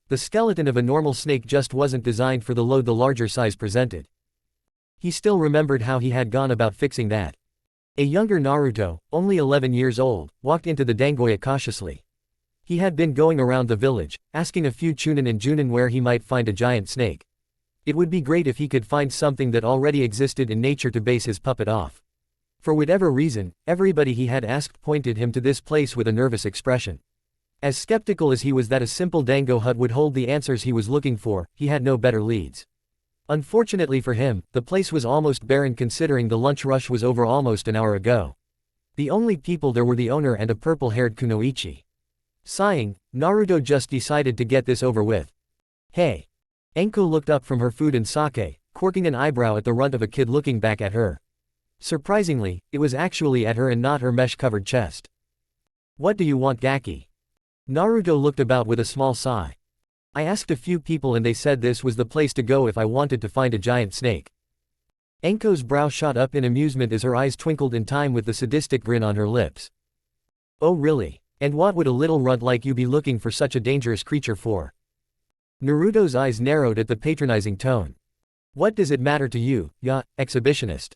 The skeleton of a normal snake just wasn't designed for the load the larger size presented. He still remembered how he had gone about fixing that. A younger Naruto, only 11 years old, walked into the dangoya cautiously. He had been going around the village, asking a few chunin and junin where he might find a giant snake. It would be great if he could find something that already existed in nature to base his puppet off. For whatever reason, everybody he had asked pointed him to this place with a nervous expression. As skeptical as he was that a simple dango hut would hold the answers he was looking for, he had no better leads. Unfortunately for him, the place was almost barren considering the lunch rush was over almost an hour ago. The only people there were the owner and a purple-haired kunoichi. Sighing, Naruto just decided to get this over with. Hey! Enko looked up from her food and sake, quirking an eyebrow at the runt of a kid looking back at her. Surprisingly, it was actually at her and not her mesh-covered chest. What do you want, Gaki? Naruto looked about with a small sigh. I asked a few people and they said this was the place to go if I wanted to find a giant snake. Enko's brow shot up in amusement as her eyes twinkled in time with the sadistic grin on her lips. Oh really? And what would a little runt like you be looking for such a dangerous creature for? Naruto's eyes narrowed at the patronizing tone. What does it matter to you, exhibitionist?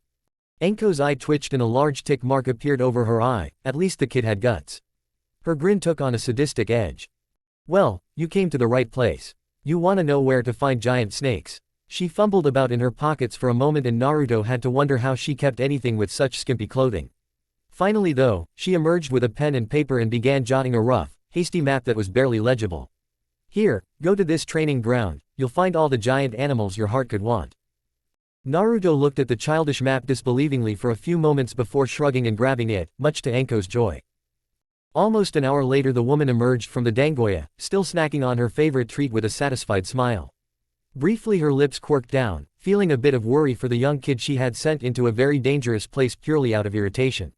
Enko's eye twitched and a large tick mark appeared over her eye. At least the kid had guts. Her grin took on a sadistic edge. Well, you came to the right place. You wanna know where to find giant snakes? She fumbled about in her pockets for a moment and Naruto had to wonder how she kept anything with such skimpy clothing. Finally though, she emerged with a pen and paper and began jotting a rough, hasty map that was barely legible. Here, go to this training ground, you'll find all the giant animals your heart could want. Naruto looked at the childish map disbelievingly for a few moments before shrugging and grabbing it, much to Enko's joy. Almost an hour later the woman emerged from the dangoya, still snacking on her favorite treat with a satisfied smile. Briefly her lips quirked down, feeling a bit of worry for the young kid she had sent into a very dangerous place purely out of irritation.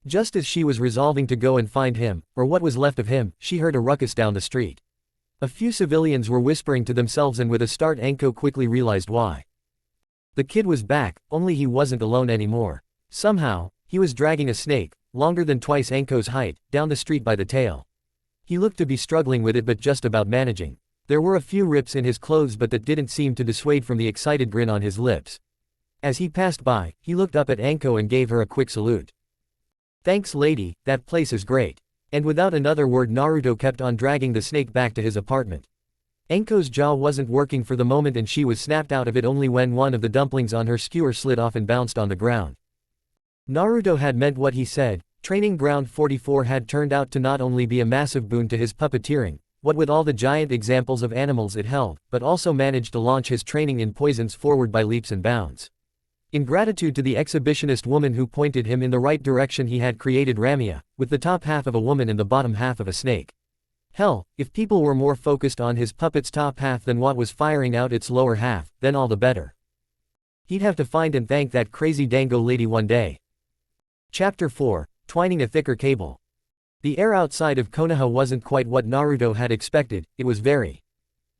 Just as she was resolving to go and find him, or what was left of him, she heard a ruckus down the street. A few civilians were whispering to themselves and with a start Enko quickly realized why. The kid was back, only he wasn't alone anymore. Somehow, he was dragging a snake, longer than twice Enko's height, down the street by the tail. He looked to be struggling with it but just about managing. There were a few rips in his clothes but that didn't seem to dissuade from the excited grin on his lips. As he passed by, he looked up at Enko and gave her a quick salute. Thanks lady, that place is great. And without another word Naruto kept on dragging the snake back to his apartment. Enko's jaw wasn't working for the moment and she was snapped out of it only when one of the dumplings on her skewer slid off and bounced on the ground. Naruto had meant what he said. Training Ground 44 had turned out to not only be a massive boon to his puppeteering, what with all the giant examples of animals it held, but also managed to launch his training in poisons forward by leaps and bounds. In gratitude to the exhibitionist woman who pointed him in the right direction, he had created Ramia, with the top half of a woman and the bottom half of a snake. Hell, if people were more focused on his puppet's top half than what was firing out its lower half, then all the better. He'd have to find and thank that crazy dango lady one day. Chapter 4, Twining a Thicker Cable. The air outside of Konoha wasn't quite what Naruto had expected. It was very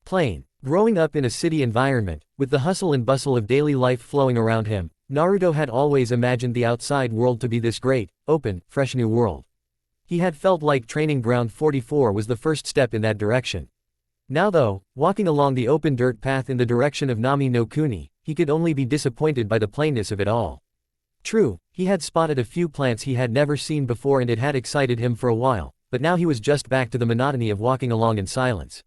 plain. Growing up in a city environment, with the hustle and bustle of daily life flowing around him, Naruto had always imagined the outside world to be this great, open, fresh new world. He had felt like Training Ground 44 was the first step in that direction. Now though, walking along the open dirt path in the direction of Nami no Kuni, he could only be disappointed by the plainness of it all. True, he had spotted a few plants he had never seen before and it had excited him for a while, but now he was just back to the monotony of walking along in silence.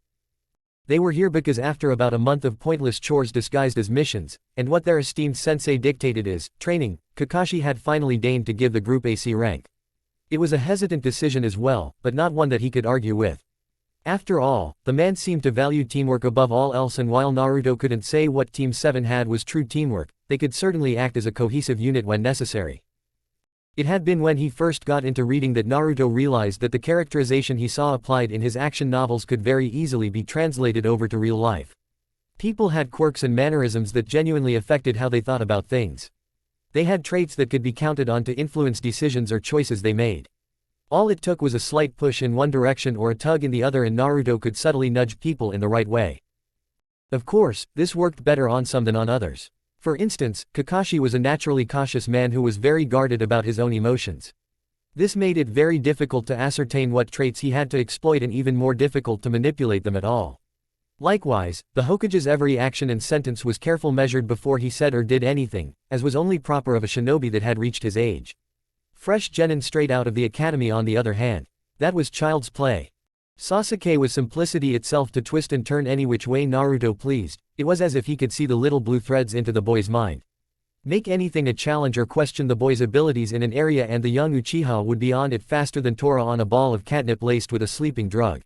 They were here because after about a month of pointless chores disguised as missions, and what their esteemed sensei dictated as training, Kakashi had finally deigned to give the group a C rank. It was a hesitant decision as well, but not one that he could argue with. After all, the man seemed to value teamwork above all else, and while Naruto couldn't say what Team 7 had was true teamwork, they could certainly act as a cohesive unit when necessary. It had been when he first got into reading that Naruto realized that the characterization he saw applied in his action novels could very easily be translated over to real life. People had quirks and mannerisms that genuinely affected how they thought about things. They had traits that could be counted on to influence decisions or choices they made. All it took was a slight push in one direction or a tug in the other, and Naruto could subtly nudge people in the right way. Of course, this worked better on some than on others. For instance, Kakashi was a naturally cautious man who was very guarded about his own emotions. This made it very difficult to ascertain what traits he had to exploit and even more difficult to manipulate them at all. Likewise, the Hokage's every action and sentence was carefully measured before he said or did anything, as was only proper of a shinobi that had reached his age. Fresh genin straight out of the academy on the other hand, that was child's play. Sasuke was simplicity itself, to twist and turn any which way Naruto pleased. It was as if he could see the little blue threads into the boy's mind. Make anything a challenge or question the boy's abilities in an area and the young Uchiha would be on it faster than Tora on a ball of catnip laced with a sleeping drug.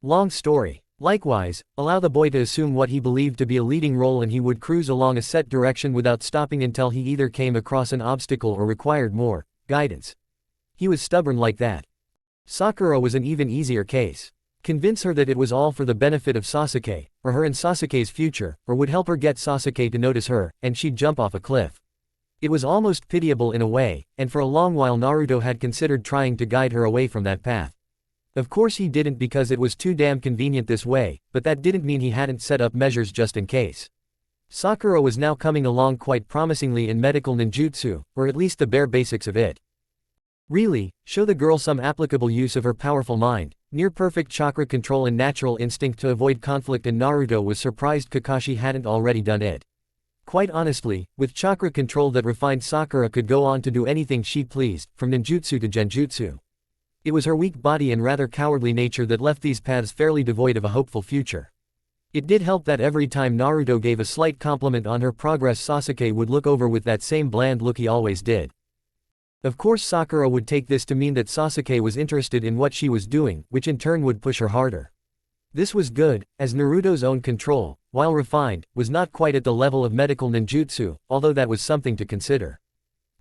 Long story. Likewise, allow the boy to assume what he believed to be a leading role and he would cruise along a set direction without stopping until he either came across an obstacle or required more guidance. He was stubborn like that. Sakura was an even easier case. Convince her that it was all for the benefit of Sasuke, or her and Sasuke's future, or would help her get Sasuke to notice her, and she'd jump off a cliff. It was almost pitiable in a way, and for a long while Naruto had considered trying to guide her away from that path. Of course he didn't, because it was too damn convenient this way, but that didn't mean he hadn't set up measures just in case. Sakura was now coming along quite promisingly in medical ninjutsu, or at least the bare basics of it. Really, show the girl some applicable use of her powerful mind, near-perfect chakra control and natural instinct to avoid conflict, and Naruto was surprised Kakashi hadn't already done it. Quite honestly, with chakra control that refined, Sakura could go on to do anything she pleased, from ninjutsu to genjutsu. It was her weak body and rather cowardly nature that left these paths fairly devoid of a hopeful future. It did help that every time Naruto gave a slight compliment on her progress, Sasuke would look over with that same bland look he always did. Of course Sakura would take this to mean that Sasuke was interested in what she was doing, which in turn would push her harder. This was good, as Naruto's own control, while refined, was not quite at the level of medical ninjutsu, although that was something to consider.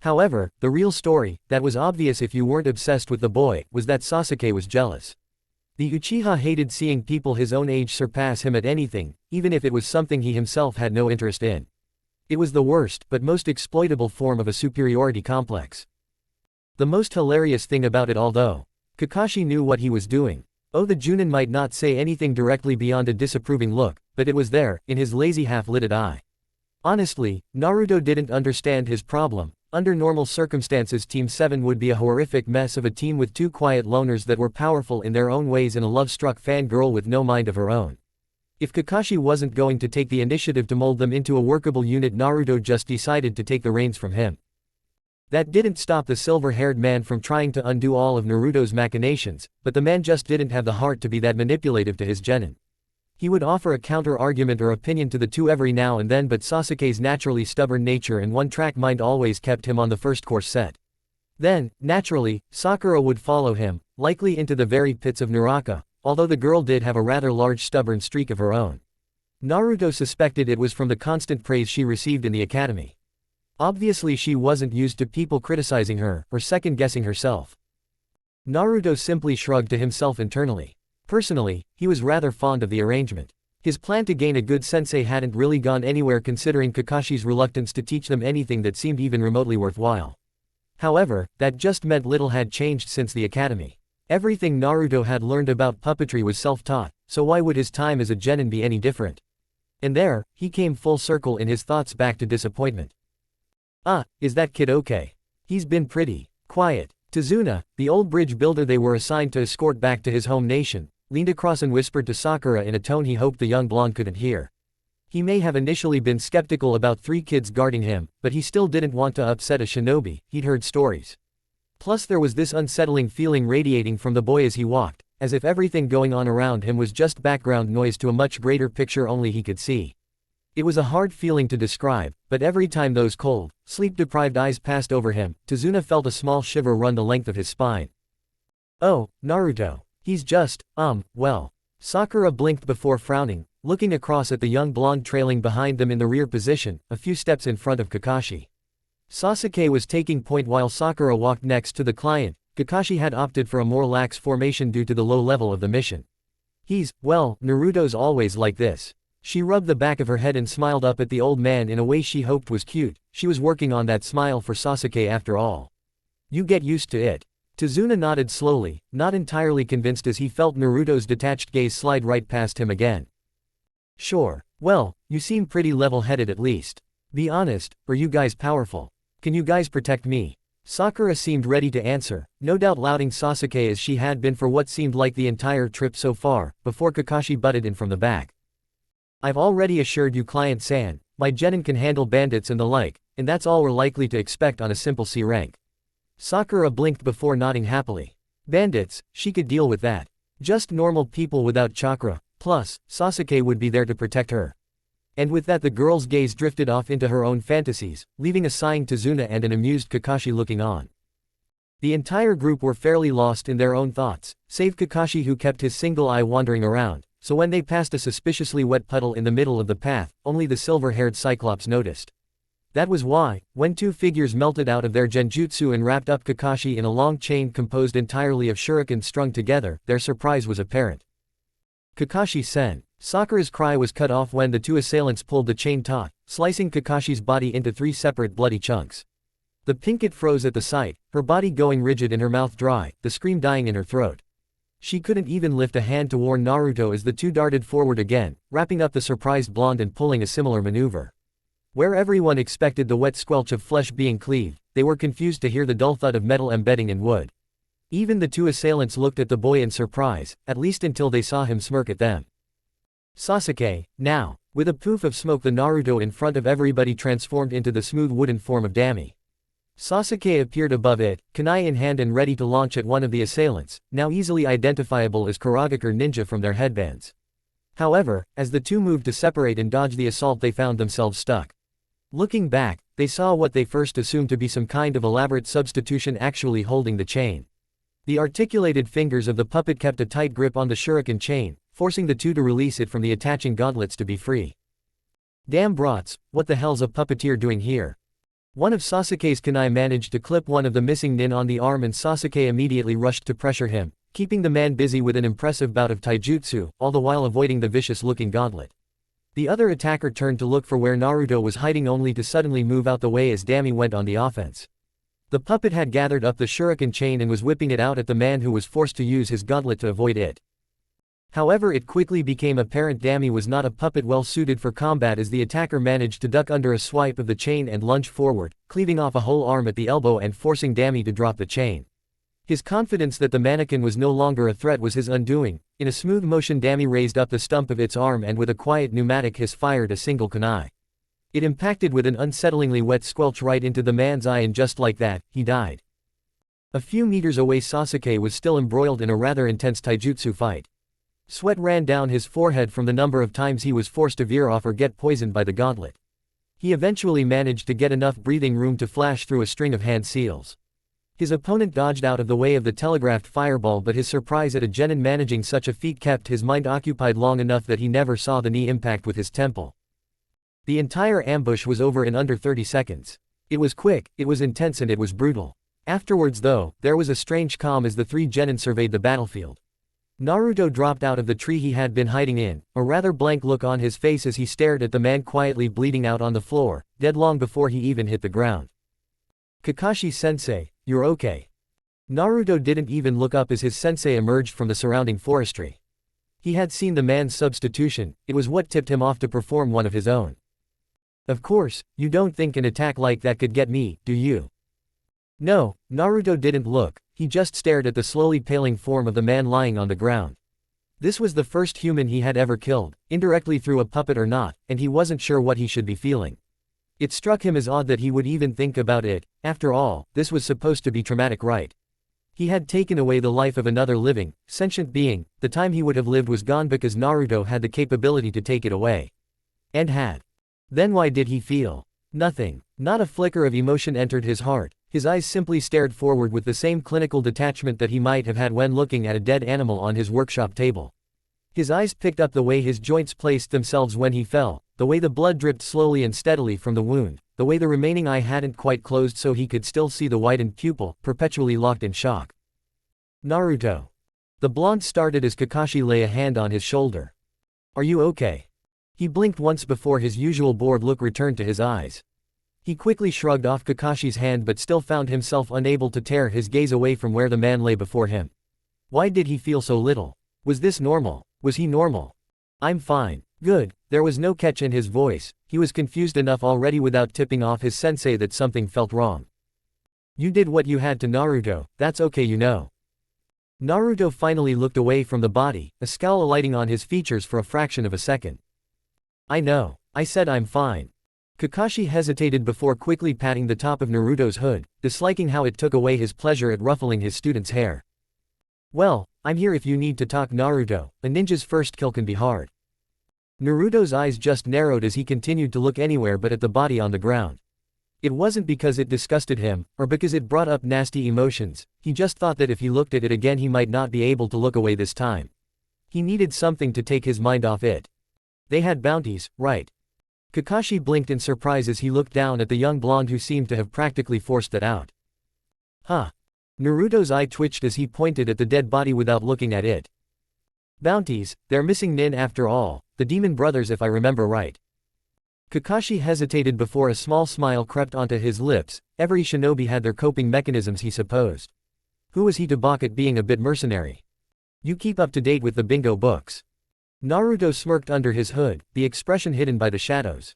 However, the real story, that was obvious if you weren't obsessed with the boy, was that Sasuke was jealous. The Uchiha hated seeing people his own age surpass him at anything, even if it was something he himself had no interest in. It was the worst, but most exploitable form of a superiority complex. The most hilarious thing about it all though, Kakashi knew what he was doing. Oh, the Junin might not say anything directly beyond a disapproving look, but it was there, in his lazy half-lidded eye. Honestly, Naruto didn't understand his problem. Under normal circumstances Team 7 would be a horrific mess of a team with two quiet loners that were powerful in their own ways and a love-struck fangirl with no mind of her own. If Kakashi wasn't going to take the initiative to mold them into a workable unit, Naruto just decided to take the reins from him. That didn't stop the silver-haired man from trying to undo all of Naruto's machinations, but the man just didn't have the heart to be that manipulative to his genin. He would offer a counter-argument or opinion to the two every now and then, but Sasuke's naturally stubborn nature and one-track mind always kept him on the first course set. Then, naturally, Sakura would follow him, likely into the very pits of Naraka, although the girl did have a rather large stubborn streak of her own. Naruto suspected it was from the constant praise she received in the academy. Obviously she wasn't used to people criticizing her, or second-guessing herself. Naruto simply shrugged to himself internally. Personally, he was rather fond of the arrangement. His plan to gain a good sensei hadn't really gone anywhere considering Kakashi's reluctance to teach them anything that seemed even remotely worthwhile. However, that just meant little had changed since the academy. Everything Naruto had learned about puppetry was self-taught, so why would his time as a genin be any different? And there, he came full circle in his thoughts back to disappointment. Is that kid okay? He's been pretty quiet. Tazuna, the old bridge builder they were assigned to escort back to his home nation, leaned across and whispered to Sakura in a tone he hoped the young blonde couldn't hear. He may have initially been skeptical about 3 kids guarding him, but he still didn't want to upset a shinobi. He'd heard stories. Plus there was this unsettling feeling radiating from the boy as he walked, as if everything going on around him was just background noise to a much greater picture only he could see. It was a hard feeling to describe, but every time those cold, sleep-deprived eyes passed over him, Tazuna felt a small shiver run the length of his spine. Oh, Naruto. He's just, well. Sakura blinked before frowning, looking across at the young blonde trailing behind them in the rear position, a few steps in front of Kakashi. Sasuke was taking point while Sakura walked next to the client. Kakashi had opted for a more lax formation due to the low level of the mission. Well, Naruto's always like this. She rubbed the back of her head and smiled up at the old man in a way she hoped was cute. She was working on that smile for Sasuke after all. You get used to it. Tazuna nodded slowly, not entirely convinced as he felt Naruto's detached gaze slide right past him again. Sure. Well, you seem pretty level-headed at least. Be honest, are you guys powerful? Can you guys protect me? Sakura seemed ready to answer, no doubt lauding Sasuke as she had been for what seemed like the entire trip so far, before Kakashi butted in from the back. I've already assured you client-san, my genin can handle bandits and the like, and that's all we're likely to expect on a simple C rank. Sakura blinked before nodding happily. Bandits, she could deal with that. Just normal people without chakra, plus, Sasuke would be there to protect her. And with that the girl's gaze drifted off into her own fantasies, leaving a sighing Tazuna and an amused Kakashi looking on. The entire group were fairly lost in their own thoughts, save Kakashi who kept his single eye wandering around, so when they passed a suspiciously wet puddle in the middle of the path, only the silver-haired Cyclops noticed. That was why, when 2 figures melted out of their genjutsu and wrapped up Kakashi in a long chain composed entirely of shurikens strung together, their surprise was apparent. Kakashi-sen. Sakura's cry was cut off when the 2 assailants pulled the chain taut, slicing Kakashi's body into 3 separate bloody chunks. The pinkett froze at the sight, her body going rigid and her mouth dry, the scream dying in her throat. She couldn't even lift a hand to warn Naruto as the 2 darted forward again, wrapping up the surprised blonde and pulling a similar maneuver. Where everyone expected the wet squelch of flesh being cleaved, they were confused to hear the dull thud of metal embedding in wood. Even the 2 assailants looked at the boy in surprise, at least until they saw him smirk at them. Sasuke, now. With a poof of smoke the Naruto in front of everybody transformed into the smooth wooden form of Dami. Sasuke appeared above it, kunai in hand and ready to launch at one of the assailants, now easily identifiable as Kurogakure ninja from their headbands. However, as the 2 moved to separate and dodge the assault they found themselves stuck. Looking back, they saw what they first assumed to be some kind of elaborate substitution actually holding the chain. The articulated fingers of the puppet kept a tight grip on the shuriken chain, forcing the 2 to release it from the attaching gauntlets to be free. Damn brats, what the hell's a puppeteer doing here? One of Sasuke's kunai managed to clip one of the missing nin on the arm and Sasuke immediately rushed to pressure him, keeping the man busy with an impressive bout of taijutsu, all the while avoiding the vicious-looking gauntlet. The other attacker turned to look for where Naruto was hiding only to suddenly move out the way as Dami went on the offense. The puppet had gathered up the shuriken chain and was whipping it out at the man who was forced to use his gauntlet to avoid it. However, it quickly became apparent Dami was not a puppet well suited for combat as the attacker managed to duck under a swipe of the chain and lunge forward, cleaving off a whole arm at the elbow and forcing Dami to drop the chain. His confidence that the mannequin was no longer a threat was his undoing. In a smooth motion Dami raised up the stump of its arm and with a quiet pneumatic hiss fired a single kunai. It impacted with an unsettlingly wet squelch right into the man's eye and just like that, he died. A few meters away Sasuke was still embroiled in a rather intense taijutsu fight. Sweat ran down his forehead from the number of times he was forced to veer off or get poisoned by the gauntlet. He eventually managed to get enough breathing room to flash through a string of hand seals. His opponent dodged out of the way of the telegraphed fireball, but his surprise at a genin managing such a feat kept his mind occupied long enough that he never saw the knee impact with his temple. The entire ambush was over in under 30 seconds. It was quick, it was intense, and it was brutal. Afterwards though, there was a strange calm as the three genin surveyed the battlefield. Naruto dropped out of the tree he had been hiding in, a rather blank look on his face as he stared at the man quietly bleeding out on the floor, dead long before he even hit the ground. Kakashi-sensei, you're okay. Naruto didn't even look up as his sensei emerged from the surrounding forestry. He had seen the man's substitution, it was what tipped him off to perform one of his own. Of course, you don't think an attack like that could get me, do you? No, Naruto didn't look, he just stared at the slowly paling form of the man lying on the ground. This was the first human he had ever killed, indirectly through a puppet or not, and he wasn't sure what he should be feeling. It struck him as odd that he would even think about it. After all, this was supposed to be traumatic, right? He had taken away the life of another living, sentient being. The time he would have lived was gone because Naruto had the capability to take it away. And had. Then why did he feel nothing? Not a flicker of emotion entered his heart. His eyes simply stared forward with the same clinical detachment that he might have had when looking at a dead animal on his workshop table. His eyes picked up the way his joints placed themselves when he fell, the way the blood dripped slowly and steadily from the wound, the way the remaining eye hadn't quite closed so he could still see the widened pupil, perpetually locked in shock. Naruto. The blonde started as Kakashi lay a hand on his shoulder. Are you okay? He blinked once before his usual bored look returned to his eyes. He quickly shrugged off Kakashi's hand but still found himself unable to tear his gaze away from where the man lay before him. Why did he feel so little? Was this normal? Was he normal? I'm fine. Good. There was no catch in his voice. He was confused enough already without tipping off his sensei that something felt wrong. You did what you had to Naruto, that's okay, you know. Naruto finally looked away from the body, a scowl alighting on his features for a fraction of a second. I know. I said I'm fine. Kakashi hesitated before quickly patting the top of Naruto's hood, disliking how it took away his pleasure at ruffling his student's hair. Well, I'm here if you need to talk, Naruto. A ninja's first kill can be hard. Naruto's eyes just narrowed as he continued to look anywhere but at the body on the ground. It wasn't because it disgusted him, or because it brought up nasty emotions, he just thought that if he looked at it again he might not be able to look away this time. He needed something to take his mind off it. They had bounties, right? Kakashi blinked in surprise as he looked down at the young blonde who seemed to have practically forced that out. Huh? Naruto's eye twitched as he pointed at the dead body without looking at it. Bounties, they're missing Nin after all, the demon brothers if I remember right. Kakashi hesitated before a small smile crept onto his lips. Every shinobi had their coping mechanisms, he supposed. Who was he to balk at being a bit mercenary? You keep up to date with the bingo books. Naruto smirked under his hood, the expression hidden by the shadows.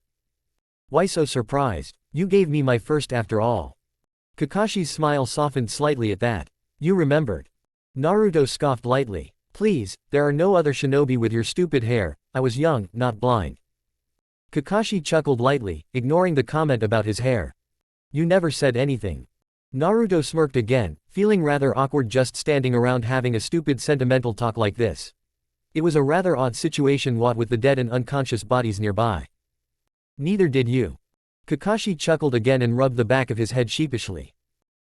Why so surprised? You gave me my first after all. Kakashi's smile softened slightly at that. You remembered. Naruto scoffed lightly. Please, there are no other shinobi with your stupid hair, I was young, not blind. Kakashi chuckled lightly, ignoring the comment about his hair. You never said anything. Naruto smirked again, feeling rather awkward just standing around having a stupid sentimental talk like this. It was a rather odd situation, what with the dead and unconscious bodies nearby. Neither did you. Kakashi chuckled again and rubbed the back of his head sheepishly.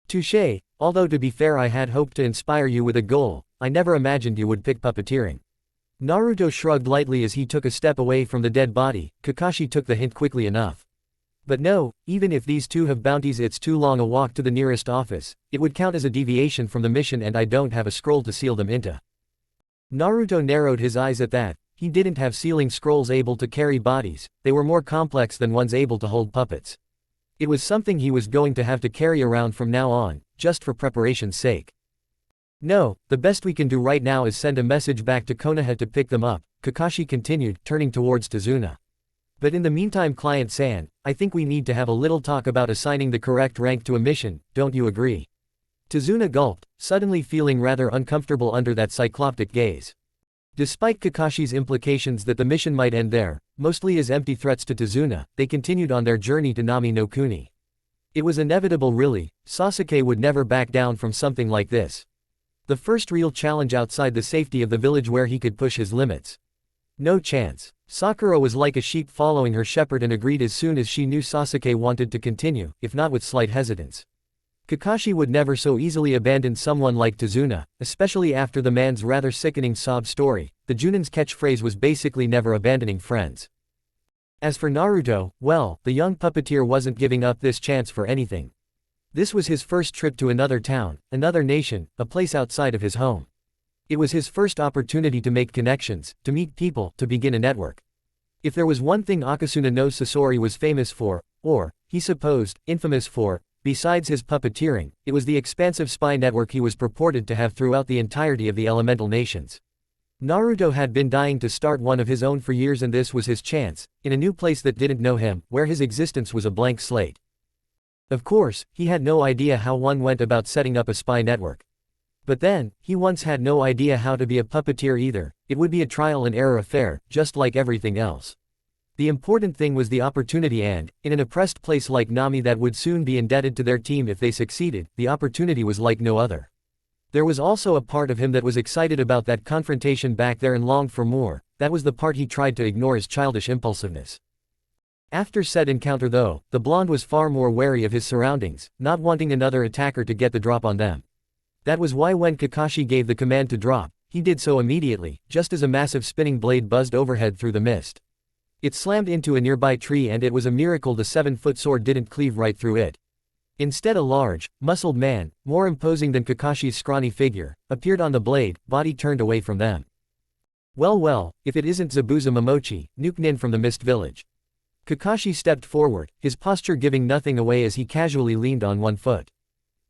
Touché, although to be fair I had hoped to inspire you with a goal, I never imagined you would pick puppeteering. Naruto shrugged lightly as he took a step away from the dead body. Kakashi took the hint quickly enough. But no, even if these two have bounties it's too long a walk to the nearest office, it would count as a deviation from the mission and I don't have a scroll to seal them into. Naruto narrowed his eyes at that. He didn't have sealing scrolls able to carry bodies, they were more complex than ones able to hold puppets. It was something he was going to have to carry around from now on, just for preparation's sake. No, the best we can do right now is send a message back to Konoha to pick them up, Kakashi continued, turning towards Tazuna. But in the meantime Client-san, I think we need to have a little talk about assigning the correct rank to a mission, don't you agree? Tazuna gulped, suddenly feeling rather uncomfortable under that cycloptic gaze. Despite Kakashi's implications that the mission might end there, mostly as empty threats to Tazuna, they continued on their journey to Nami no Kuni. It was inevitable really, Sasuke would never back down from something like this. The first real challenge outside the safety of the village where he could push his limits. No chance. Sakura was like a sheep following her shepherd and agreed as soon as she knew Sasuke wanted to continue, if not with slight hesitance. Kakashi would never so easily abandon someone like Tazuna, especially after the man's rather sickening sob story. The Junin's catchphrase was basically never abandoning friends. As for Naruto, well, the young puppeteer wasn't giving up this chance for anything. This was his first trip to another town, another nation, a place outside of his home. It was his first opportunity to make connections, to meet people, to begin a network. If there was one thing Akasuna no Sasori was famous for, or, he supposed, infamous for, besides his puppeteering, it was the expansive spy network he was purported to have throughout the entirety of the elemental nations. Naruto had been dying to start one of his own for years, and this was his chance, in a new place that didn't know him, where his existence was a blank slate. Of course, he had no idea how one went about setting up a spy network. But then, he once had no idea how to be a puppeteer either. It would be a trial and error affair, just like everything else. The important thing was the opportunity, and, in an oppressed place like Nami that would soon be indebted to their team if they succeeded, the opportunity was like no other. There was also a part of him that was excited about that confrontation back there and longed for more. That was the part he tried to ignore, his childish impulsiveness. After said encounter though, the blonde was far more wary of his surroundings, not wanting another attacker to get the drop on them. That was why when Kakashi gave the command to drop, he did so immediately, just as a massive spinning blade buzzed overhead through the mist. It slammed into a nearby tree, and it was a miracle the 7-foot sword didn't cleave right through it. Instead, a large, muscled man, more imposing than Kakashi's scrawny figure, appeared on the blade, body turned away from them. Well, if it isn't Zabuza Momochi, Nuke Nin from the Mist Village. Kakashi stepped forward, his posture giving nothing away as he casually leaned on one foot.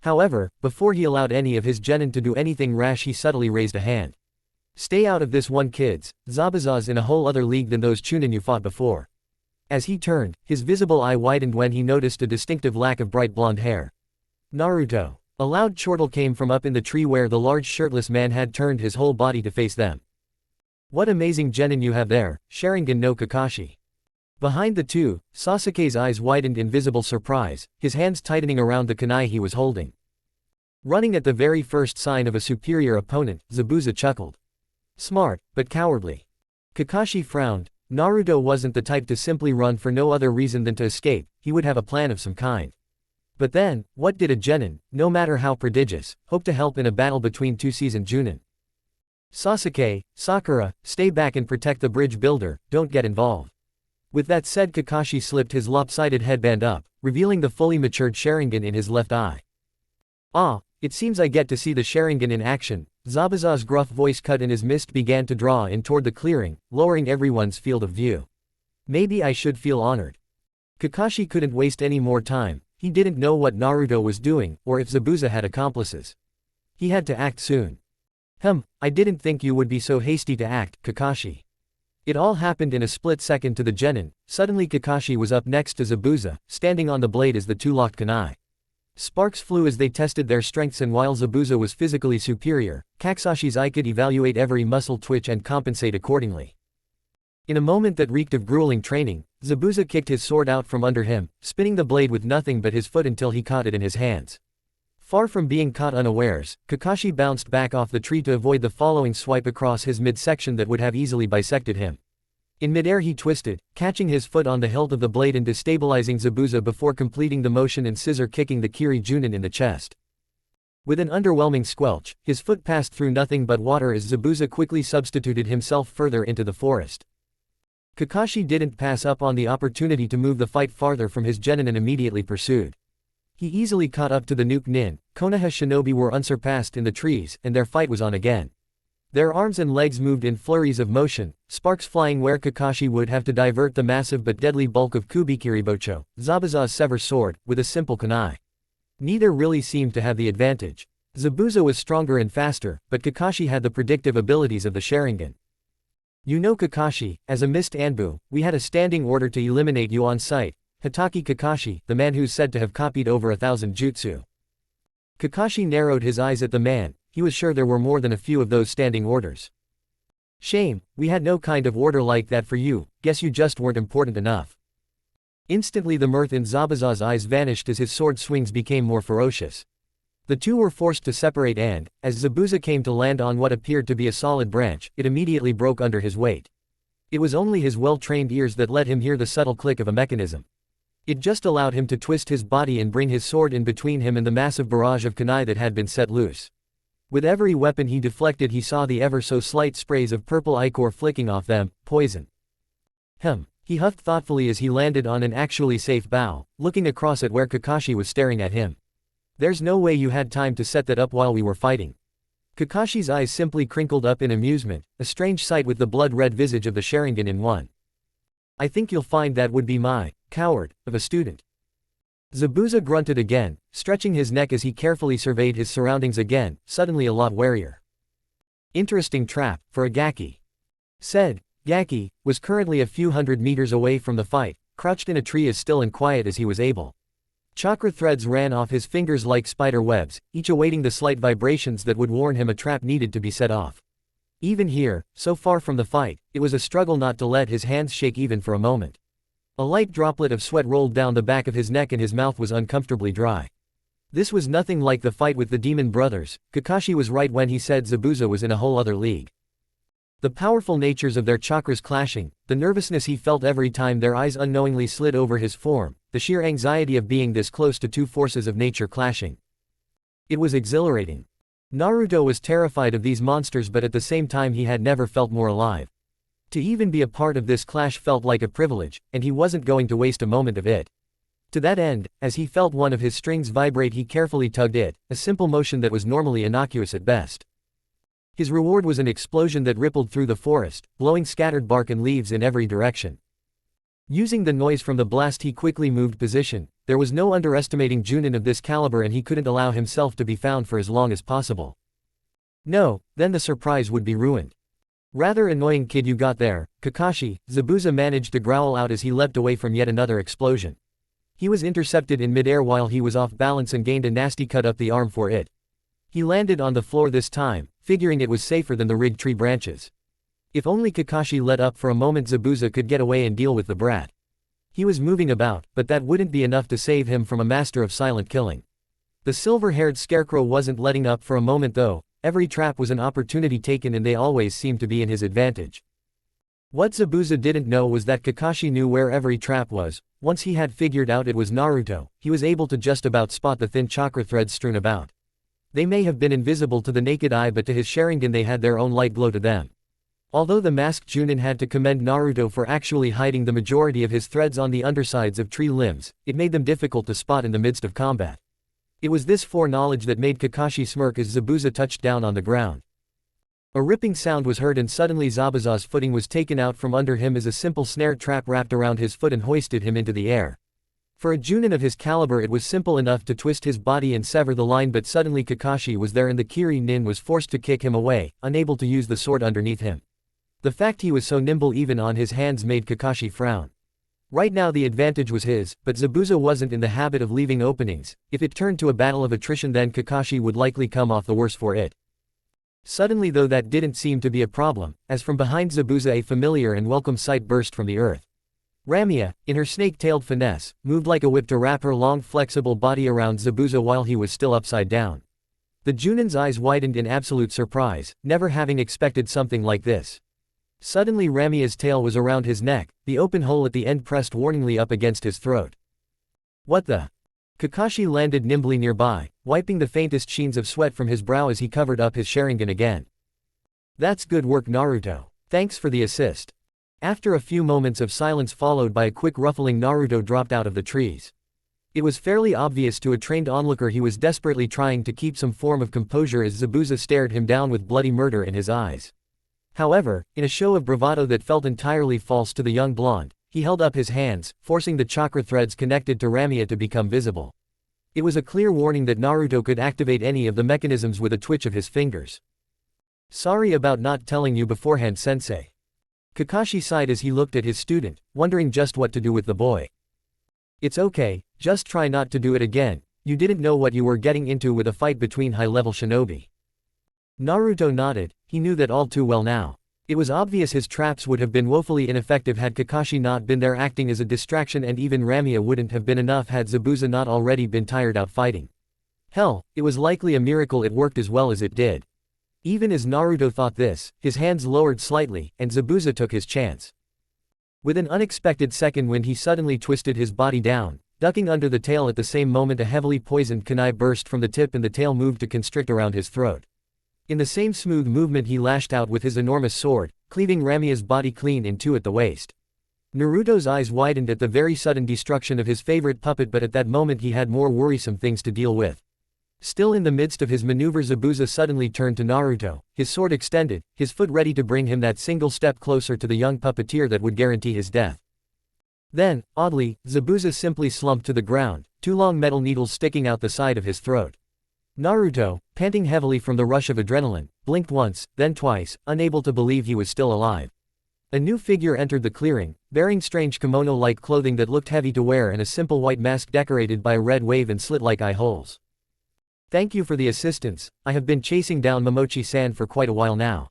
However, before he allowed any of his genin to do anything rash, he subtly raised a hand. "Stay out of this one, kids. Zabuza's in a whole other league than those Chunin you fought before." As he turned, his visible eye widened when he noticed a distinctive lack of bright blonde hair. "Naruto." A loud chortle came from up in the tree where the large shirtless man had turned his whole body to face them. "What amazing genin you have there, Sharingan no Kakashi." Behind the two, Sasuke's eyes widened in visible surprise, his hands tightening around the kunai he was holding. Running at the very first sign of a superior opponent, Zabuza chuckled. "Smart, but cowardly." Kakashi frowned. Naruto wasn't the type to simply run for no other reason than to escape, he would have a plan of some kind. But then, what did a genin, no matter how prodigious, hope to help in a battle between two seasoned Junin? "Sasuke, Sakura, stay back and protect the bridge builder, don't get involved." With that said, Kakashi slipped his lopsided headband up, revealing the fully matured Sharingan in his left eye. "Ah, it seems I get to see the Sharingan in action." Zabuza's gruff voice cut and his mist began to draw in toward the clearing, lowering everyone's field of view. "Maybe I should feel honored." Kakashi couldn't waste any more time. He didn't know what Naruto was doing, or if Zabuza had accomplices. He had to act soon. I didn't think you would be so hasty to act, Kakashi." It all happened in a split second to the genin. Suddenly Kakashi was up next to Zabuza, standing on the blade as the two locked kunai. Sparks flew as they tested their strengths, and while Zabuza was physically superior, Kakashi's eye could evaluate every muscle twitch and compensate accordingly. In a moment that reeked of grueling training, Zabuza kicked his sword out from under him, spinning the blade with nothing but his foot until he caught it in his hands. Far from being caught unawares, Kakashi bounced back off the tree to avoid the following swipe across his midsection that would have easily bisected him. In midair he twisted, catching his foot on the hilt of the blade and destabilizing Zabuza before completing the motion and scissor kicking the Kiri Junin in the chest. With an underwhelming squelch, his foot passed through nothing but water as Zabuza quickly substituted himself further into the forest. Kakashi didn't pass up on the opportunity to move the fight farther from his genin and immediately pursued. He easily caught up to the Nuke Nin. Konoha shinobi were unsurpassed in the trees, and their fight was on again. Their arms and legs moved in flurries of motion, sparks flying where Kakashi would have to divert the massive but deadly bulk of Kubikiribocho, Zabuza's sever sword, with a simple kunai. Neither really seemed to have the advantage. Zabuza was stronger and faster, but Kakashi had the predictive abilities of the Sharingan. "You know, Kakashi, as a missed Anbu, we had a standing order to eliminate you on sight." Hatake Kakashi, the man who's said to have copied over 1,000 jutsu. Kakashi narrowed his eyes at the man. He was sure there were more than a few of those standing orders. "Shame, we had no kind of order like that for you, guess you just weren't important enough." Instantly the mirth in Zabuza's eyes vanished as his sword swings became more ferocious. The two were forced to separate and, as Zabuza came to land on what appeared to be a solid branch, it immediately broke under his weight. It was only his well-trained ears that let him hear the subtle click of a mechanism. It just allowed him to twist his body and bring his sword in between him and the massive barrage of kunai that had been set loose. With every weapon he deflected he saw the ever so slight sprays of purple ichor flicking off them, poison. He huffed thoughtfully as he landed on an actually safe bough, looking across at where Kakashi was staring at him. There's no way you had time to set that up while we were fighting. Kakashi's eyes simply crinkled up in amusement, a strange sight with the blood-red visage of the Sharingan in one. I think you'll find that would be my coward of a student. Zabuza grunted again, stretching his neck as he carefully surveyed his surroundings again, suddenly a lot warier. Interesting trap, for a Gaki. Said. Gaki was currently a few hundred meters away from the fight, crouched in a tree as still and quiet as he was able. Chakra threads ran off his fingers like spider webs, each awaiting the slight vibrations that would warn him a trap needed to be set off. Even here, so far from the fight, it was a struggle not to let his hands shake even for a moment. A light droplet of sweat rolled down the back of his neck and his mouth was uncomfortably dry. This was nothing like the fight with the demon brothers. Kakashi was right when he said Zabuza was in a whole other league. The powerful natures of their chakras clashing, the nervousness he felt every time their eyes unknowingly slid over his form, the sheer anxiety of being this close to two forces of nature clashing. It was exhilarating. Naruto was terrified of these monsters, but at the same time he had never felt more alive. To even be a part of this clash felt like a privilege, and he wasn't going to waste a moment of it. To that end, as he felt one of his strings vibrate he carefully tugged it, a simple motion that was normally innocuous at best. His reward was an explosion that rippled through the forest, blowing scattered bark and leaves in every direction. Using the noise from the blast he quickly moved position. There was no underestimating Junin of this caliber and he couldn't allow himself to be found for as long as possible. No, then the surprise would be ruined. Rather annoying kid you got there, Kakashi, Zabuza managed to growl out as he leapt away from yet another explosion. He was intercepted in midair while he was off balance and gained a nasty cut up the arm for it. He landed on the floor this time, figuring it was safer than the rigged tree branches. If only Kakashi let up for a moment Zabuza could get away and deal with the brat. He was moving about, but that wouldn't be enough to save him from a master of silent killing. The silver-haired scarecrow wasn't letting up for a moment though. Every trap was an opportunity taken and they always seemed to be in his advantage. What Zabuza didn't know was that Kakashi knew where every trap was. Once he had figured out it was Naruto, he was able to just about spot the thin chakra threads strewn about. They may have been invisible to the naked eye, but to his Sharingan they had their own light glow to them. Although the masked Junin had to commend Naruto for actually hiding the majority of his threads on the undersides of tree limbs, it made them difficult to spot in the midst of combat. It was this foreknowledge that made Kakashi smirk as Zabuza touched down on the ground. A ripping sound was heard and suddenly Zabuza's footing was taken out from under him as a simple snare trap wrapped around his foot and hoisted him into the air. For a Junin of his caliber it was simple enough to twist his body and sever the line, but suddenly Kakashi was there and the Kiri Nin was forced to kick him away, unable to use the sword underneath him. The fact he was so nimble even on his hands made Kakashi frown. Right now the advantage was his, but Zabuza wasn't in the habit of leaving openings. If it turned to a battle of attrition then Kakashi would likely come off the worse for it. Suddenly though that didn't seem to be a problem, as from behind Zabuza a familiar and welcome sight burst from the earth. Ramia, in her snake-tailed finesse, moved like a whip to wrap her long flexible body around Zabuza while he was still upside down. The Junin's eyes widened in absolute surprise, never having expected something like this. Suddenly Ramia's tail was around his neck, the open hole at the end pressed warningly up against his throat. What the? Kakashi landed nimbly nearby, wiping the faintest sheens of sweat from his brow as he covered up his Sharingan again. That's good work Naruto. Thanks for the assist. After a few moments of silence followed by a quick ruffling, Naruto dropped out of the trees. It was fairly obvious to a trained onlooker he was desperately trying to keep some form of composure as Zabuza stared him down with bloody murder in his eyes. However, in a show of bravado that felt entirely false to the young blonde, he held up his hands, forcing the chakra threads connected to Ramia to become visible. It was a clear warning that Naruto could activate any of the mechanisms with a twitch of his fingers. Sorry about not telling you beforehand, sensei. Kakashi sighed as he looked at his student, wondering just what to do with the boy. It's okay, just try not to do it again. You didn't know what you were getting into with a fight between high-level shinobi. Naruto nodded, he knew that all too well now. It was obvious his traps would have been woefully ineffective had Kakashi not been there acting as a distraction, and even Ramia wouldn't have been enough had Zabuza not already been tired out fighting. Hell, it was likely a miracle it worked as well as it did. Even as Naruto thought this, his hands lowered slightly, and Zabuza took his chance. With an unexpected second wind he suddenly twisted his body down, ducking under the tail. At the same moment a heavily poisoned kunai burst from the tip and the tail moved to constrict around his throat. In the same smooth movement he lashed out with his enormous sword, cleaving Ramia's body clean in two at the waist. Naruto's eyes widened at the very sudden destruction of his favorite puppet, but at that moment he had more worrisome things to deal with. Still in the midst of his maneuver, Zabuza suddenly turned to Naruto, his sword extended, his foot ready to bring him that single step closer to the young puppeteer that would guarantee his death. Then, oddly, Zabuza simply slumped to the ground, two long metal needles sticking out the side of his throat. Naruto, panting heavily from the rush of adrenaline, blinked once, then twice, unable to believe he was still alive. A new figure entered the clearing, bearing strange kimono-like clothing that looked heavy to wear and a simple white mask decorated by a red wave and slit-like eye holes. "Thank you for the assistance, I have been chasing down Momochi-san for quite a while now."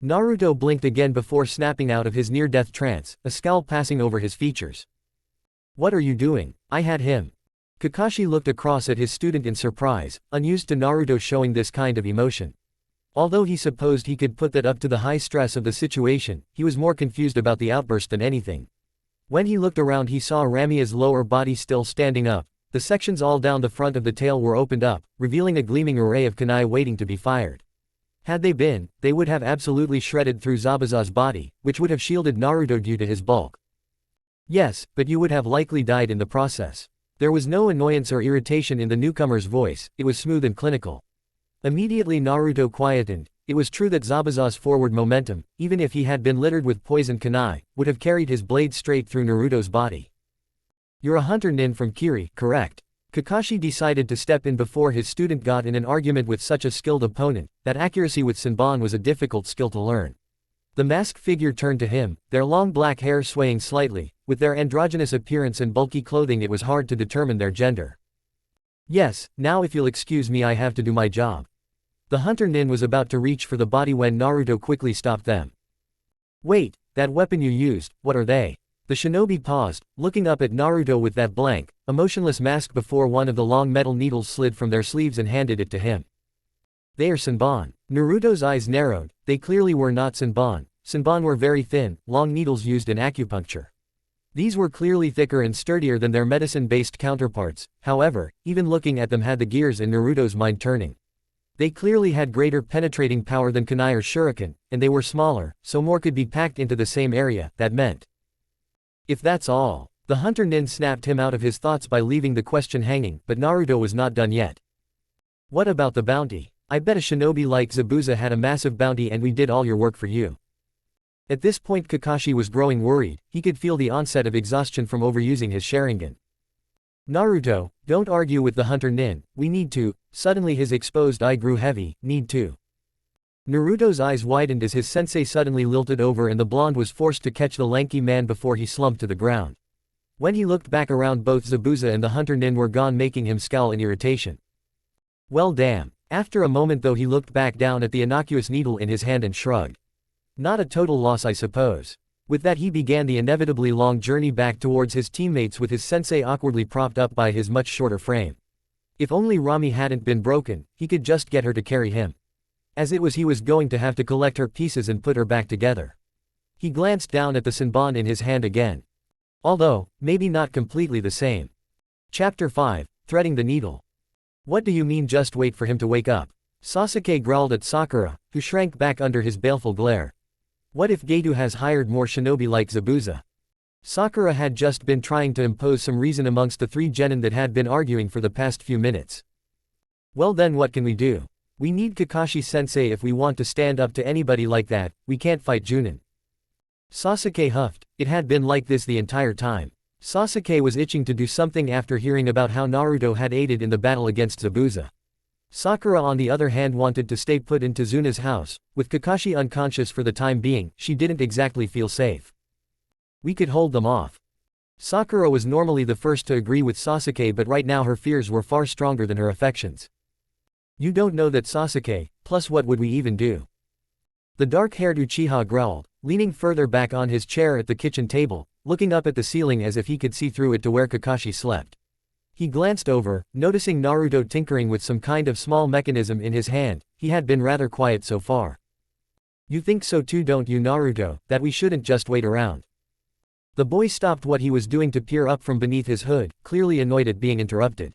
Naruto blinked again before snapping out of his near-death trance, a scowl passing over his features. "What are you doing? I had him." Kakashi looked across at his student in surprise, unused to Naruto showing this kind of emotion. Although he supposed he could put that up to the high stress of the situation, he was more confused about the outburst than anything. When he looked around he saw Ramia's lower body still standing up. The sections all down the front of the tail were opened up, revealing a gleaming array of kunai waiting to be fired. Had they been, they would have absolutely shredded through Zabuza's body, which would have shielded Naruto due to his bulk. Yes, but you would have likely died in the process. There was no annoyance or irritation in the newcomer's voice, it was smooth and clinical. Immediately Naruto quietened. It was true that Zabuza's forward momentum, even if he had been littered with poison kunai, would have carried his blade straight through Naruto's body. "You're a hunter nin from Kiri, correct?" Kakashi decided to step in before his student got in an argument with such a skilled opponent. That accuracy with Senbon was a difficult skill to learn. The masked figure turned to him, their long black hair swaying slightly. With their androgynous appearance and bulky clothing it was hard to determine their gender. "Yes, now if you'll excuse me I have to do my job." The hunter nin was about to reach for the body when Naruto quickly stopped them. "Wait, that weapon you used, what are they?" The shinobi paused, looking up at Naruto with that blank, emotionless mask before one of the long metal needles slid from their sleeves and handed it to him. "They are Senbon." Naruto's eyes narrowed. They clearly were not Senbon. Senbon were very thin, long needles used in acupuncture. These were clearly thicker and sturdier than their medicine-based counterparts. However, even looking at them had the gears in Naruto's mind turning. They clearly had greater penetrating power than kunai or shuriken, and they were smaller, so more could be packed into the same area. That meant. If that's all. The hunter nin snapped him out of his thoughts by leaving the question hanging, but Naruto was not done yet. "What about the bounty? I bet a shinobi like Zabuza had a massive bounty and we did all your work for you." At this point Kakashi was growing worried. He could feel the onset of exhaustion from overusing his Sharingan. "Naruto, don't argue with the hunter nin, we need to." Suddenly his exposed eye grew heavy. "Need to." Naruto's eyes widened as his sensei suddenly lilted over and the blonde was forced to catch the lanky man before he slumped to the ground. When he looked back around both Zabuza and the hunter nin were gone, making him scowl in irritation. "Well damn." After a moment though he looked back down at the innocuous needle in his hand and shrugged. "Not a total loss I suppose." With that he began the inevitably long journey back towards his teammates with his sensei awkwardly propped up by his much shorter frame. If only Rami hadn't been broken, he could just get her to carry him. As it was he was going to have to collect her pieces and put her back together. He glanced down at the Senbon in his hand again. Although, maybe not completely the same. Chapter 5, Threading the Needle. "What do you mean just wait for him to wake up?" Sasuke growled at Sakura, who shrank back under his baleful glare. "What if Geto has hired more shinobi like Zabuza?" Sakura had just been trying to impose some reason amongst the three genin that had been arguing for the past few minutes. "Well then what can we do? We need Kakashi-sensei if we want to stand up to anybody like that. We can't fight Junin." Sasuke huffed. It had been like this the entire time. Sasuke was itching to do something after hearing about how Naruto had aided in the battle against Zabuza. Sakura on the other hand wanted to stay put in Tezuna's house. With Kakashi unconscious for the time being, she didn't exactly feel safe. "We could hold them off." Sakura was normally the first to agree with Sasuke, but right now her fears were far stronger than her affections. "You don't know that, Sasuke, plus what would we even do?" The dark-haired Uchiha growled, leaning further back on his chair at the kitchen table, looking up at the ceiling as if he could see through it to where Kakashi slept. He glanced over, noticing Naruto tinkering with some kind of small mechanism in his hand. He had been rather quiet so far. "You think so too, don't you, Naruto, that we shouldn't just wait around?" The boy stopped what he was doing to peer up from beneath his hood, clearly annoyed at being interrupted.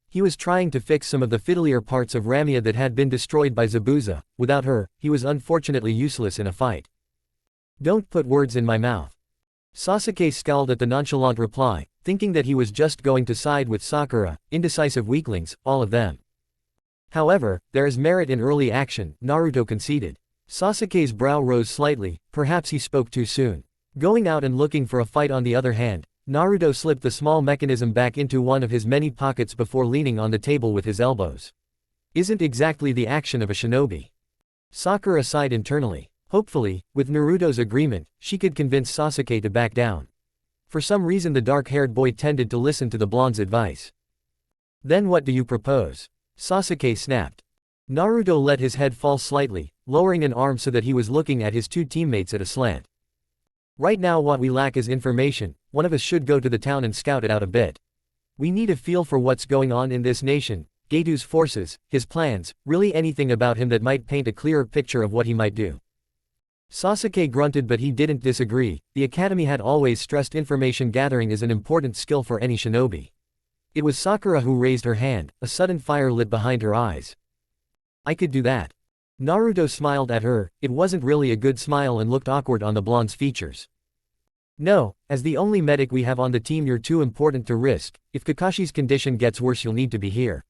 He was trying to fix some of the fiddlier parts of Ramia that had been destroyed by Zabuza. Without her, he was unfortunately useless in a fight. Don't put words in my mouth. Sasuke scowled at the nonchalant reply, thinking that he was just going to side with Sakura. Indecisive weaklings, all of them. However, there is merit in early action, Naruto conceded. Sasuke's brow rose slightly, perhaps he spoke too soon. Going out and looking for a fight. On the other hand, Naruto slipped the small mechanism back into one of his many pockets before leaning on the table with his elbows. Isn't exactly the action of a shinobi. Sakura sighed internally. Hopefully, with Naruto's agreement, she could convince Sasuke to back down. For some reason the dark-haired boy tended to listen to the blonde's advice. Then what do you propose? Sasuke snapped. Naruto let his head fall slightly, lowering an arm so that he was looking at his two teammates at a slant. Right now what we lack is information. One of us should go to the town and scout it out a bit. We need a feel for what's going on in this nation, Getu's forces, his plans, really anything about him that might paint a clearer picture of what he might do. Sasuke grunted, but he didn't disagree. The academy had always stressed information gathering is an important skill for any shinobi. It was Sakura who raised her hand, a sudden fire lit behind her eyes. I could do that. Naruto smiled at her. It wasn't really a good smile and looked awkward on the blonde's features. No, as the only medic we have on the team you're too important to risk. If Kakashi's condition gets worse you'll need to be here.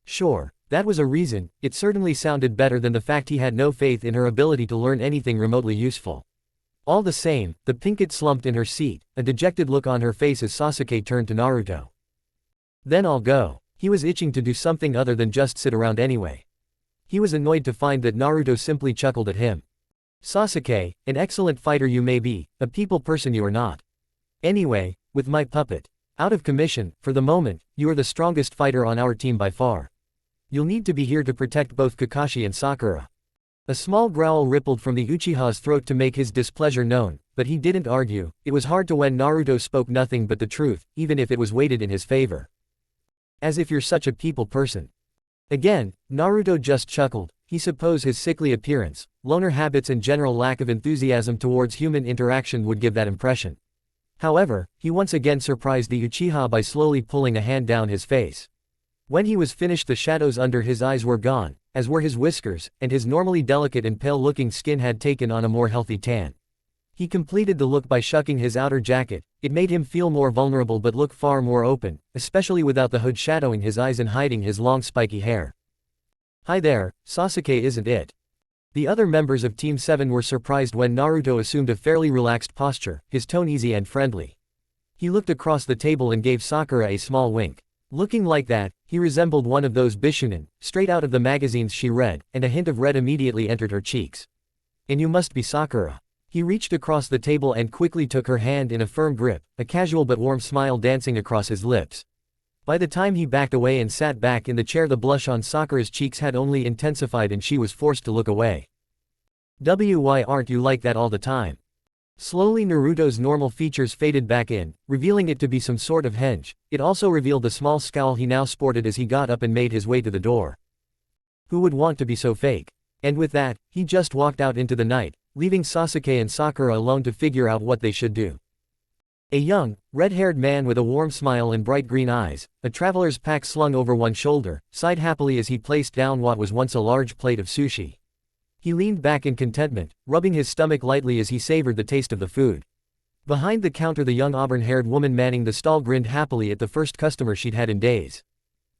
Sure, that was a reason. It certainly sounded better than the fact he had no faith in her ability to learn anything remotely useful. All the same, the pinkett slumped in her seat, a dejected look on her face as Sasuke turned to Naruto. Then I'll go. He was itching to do something other than just sit around anyway. He was annoyed to find that Naruto simply chuckled at him. Sasuke, an excellent fighter you may be, a people person you are not. Anyway, with my puppet out of commission, for the moment, you are the strongest fighter on our team by far. You'll need to be here to protect both Kakashi and Sakura. A small growl rippled from the Uchiha's throat to make his displeasure known, but he didn't argue. It was hard to when Naruto spoke nothing but the truth, even if it was weighted in his favor. As if you're such a people person. Again, Naruto just chuckled. He supposed his sickly appearance, loner habits and general lack of enthusiasm towards human interaction would give that impression. However, he once again surprised the Uchiha by slowly pulling a hand down his face. When he was finished the shadows under his eyes were gone, as were his whiskers, and his normally delicate and pale-looking skin had taken on a more healthy tan. He completed the look by shucking his outer jacket. It made him feel more vulnerable but look far more open, especially without the hood shadowing his eyes and hiding his long spiky hair. Hi there, Sasuke isn't it? The other members of Team 7 were surprised when Naruto assumed a fairly relaxed posture, his tone easy and friendly. He looked across the table and gave Sakura a small wink. Looking like that, he resembled one of those Bishunin, straight out of the magazines she read, and a hint of red immediately entered her cheeks. And you must be Sakura. He reached across the table and quickly took her hand in a firm grip, a casual but warm smile dancing across his lips. By the time he backed away and sat back in the chair the blush on Sakura's cheeks had only intensified and she was forced to look away. Why aren't you like that all the time? Slowly Naruto's normal features faded back in, revealing it to be some sort of henge. It also revealed the small scowl he now sported as he got up and made his way to the door. Who would want to be so fake? And with that, he just walked out into the night, leaving Sasuke and Sakura alone to figure out what they should do. A young, red-haired man with a warm smile and bright green eyes, a traveler's pack slung over one shoulder, sighed happily as he placed down what was once a large plate of sushi. He leaned back in contentment, rubbing his stomach lightly as he savored the taste of the food. Behind the counter the young auburn-haired woman manning the stall grinned happily at the first customer she'd had in days.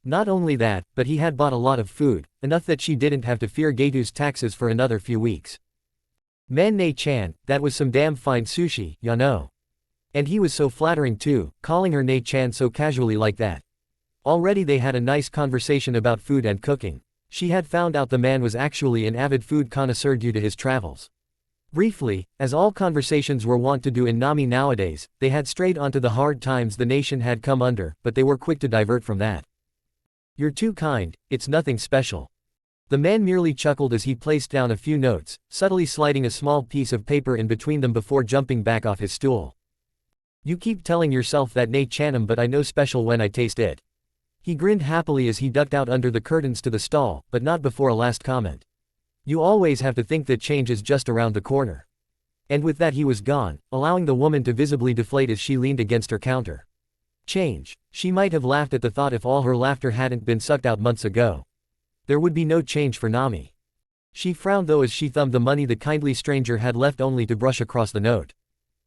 Not only that, but he had bought a lot of food, enough that she didn't have to fear Getu's taxes for another few weeks. Man Ne-chan, that was some damn fine sushi, ya know. And he was so flattering too, calling her Ne-chan so casually like that. Already they had a nice conversation about food and cooking. She had found out the man was actually an avid food connoisseur due to his travels. Briefly, as all conversations were wont to do in Nami nowadays, they had strayed onto the hard times the nation had come under, but they were quick to divert from that. You're too kind, it's nothing special. The man merely chuckled as he placed down a few notes, subtly sliding a small piece of paper in between them before jumping back off his stool. You keep telling yourself that Ne-chanum, but I know special when I taste it. He grinned happily as he ducked out under the curtains to the stall, but not before a last comment. You always have to think that change is just around the corner. And with that he was gone, allowing the woman to visibly deflate as she leaned against her counter. Change. She might have laughed at the thought if all her laughter hadn't been sucked out months ago. There would be no change for Nami. She frowned though as she thumbed the money the kindly stranger had left only to brush across the note.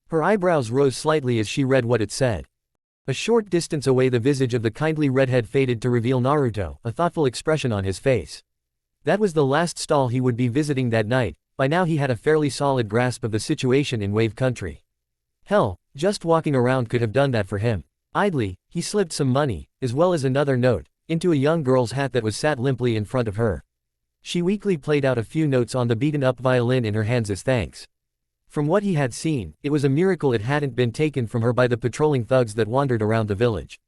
Her eyebrows rose slightly as she read what it said. A short distance away the visage of the kindly redhead faded to reveal Naruto, a thoughtful expression on his face. That was the last stall he would be visiting that night. By now he had a fairly solid grasp of the situation in Wave Country. Hell, just walking around could have done that for him. Idly, he slipped some money, as well as another note, into a young girl's hat that was sat limply in front of her. She weakly played out a few notes on the beaten-up violin in her hands as thanks. From what he had seen, it was a miracle it hadn't been taken from her by the patrolling thugs that wandered around the village.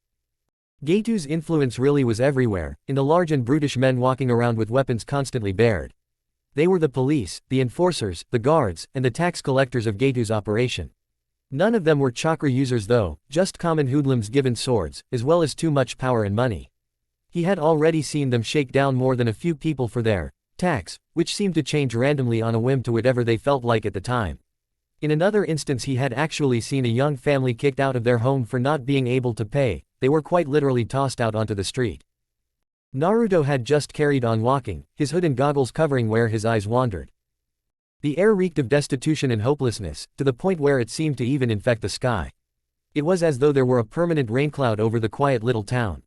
Getu's influence really was everywhere, in the large and brutish men walking around with weapons constantly bared. They were the police, the enforcers, the guards, and the tax collectors of Getu's operation. None of them were chakra users though, just common hoodlums given swords, as well as too much power and money. He had already seen them shake down more than a few people for their tax, which seemed to change randomly on a whim to whatever they felt like at the time. In another instance he had actually seen a young family kicked out of their home for not being able to pay. They were quite literally tossed out onto the street. Naruto had just carried on walking, his hood and goggles covering where his eyes wandered. The air reeked of destitution and hopelessness, to the point where it seemed to even infect the sky. It was as though there were a permanent raincloud over the quiet little town.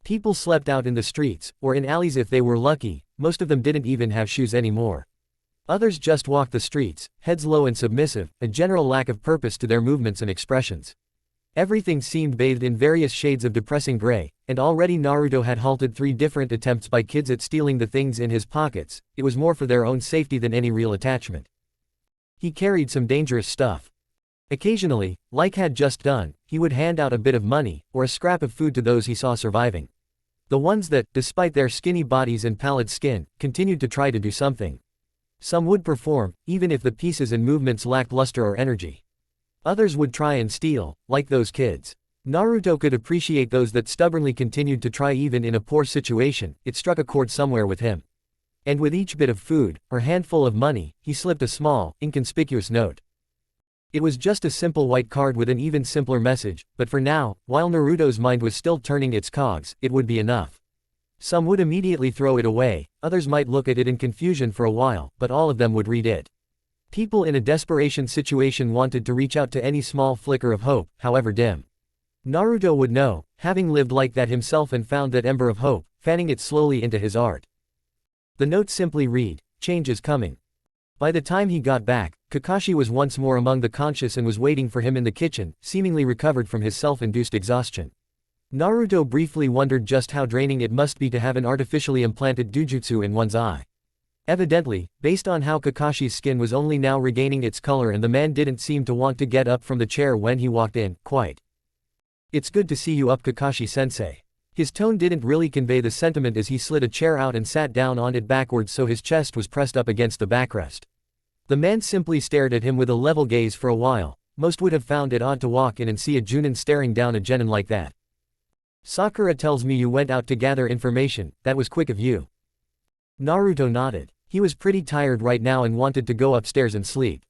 People slept out in the streets, or in alleys if they were lucky. Most of them didn't even have shoes anymore. Others just walked the streets, heads low and submissive, a general lack of purpose to their movements and expressions. Everything seemed bathed in various shades of depressing gray, and already Naruto had halted 3 different attempts by kids at stealing the things in his pockets. It was more for their own safety than any real attachment. He carried some dangerous stuff. Occasionally, like had just done, he would hand out a bit of money, or a scrap of food to those he saw surviving. The ones that, despite their skinny bodies and pallid skin, continued to try to do something. Some would perform, even if the pieces and movements lacked luster or energy. Others would try and steal, like those kids. Naruto could appreciate those that stubbornly continued to try even in a poor situation. It struck a chord somewhere with him. And with each bit of food, or handful of money, he slipped a small, inconspicuous note. It was just a simple white card with an even simpler message, but for now, while Naruto's mind was still turning its cogs, it would be enough. Some would immediately throw it away, others might look at it in confusion for a while, but all of them would read it. People in a desperation situation wanted to reach out to any small flicker of hope, however dim. Naruto would know, having lived like that himself and found that ember of hope, fanning it slowly into his art. The note simply read, "Change is coming." By the time he got back, Kakashi was once more among the conscious and was waiting for him in the kitchen, seemingly recovered from his self-induced exhaustion. Naruto briefly wondered just how draining it must be to have an artificially implanted dojutsu in one's eye. Evidently, based on how Kakashi's skin was only now regaining its color and the man didn't seem to want to get up from the chair when he walked in, quite. "It's good to see you up, Kakashi-sensei." His tone didn't really convey the sentiment as he slid a chair out and sat down on it backwards so his chest was pressed up against the backrest. The man simply stared at him with a level gaze for a while. Most would have found it odd to walk in and see a Junin staring down a genin like that. "Sakura tells me you went out to gather information. That was quick of you." Naruto nodded. He was pretty tired right now and wanted to go upstairs and sleep.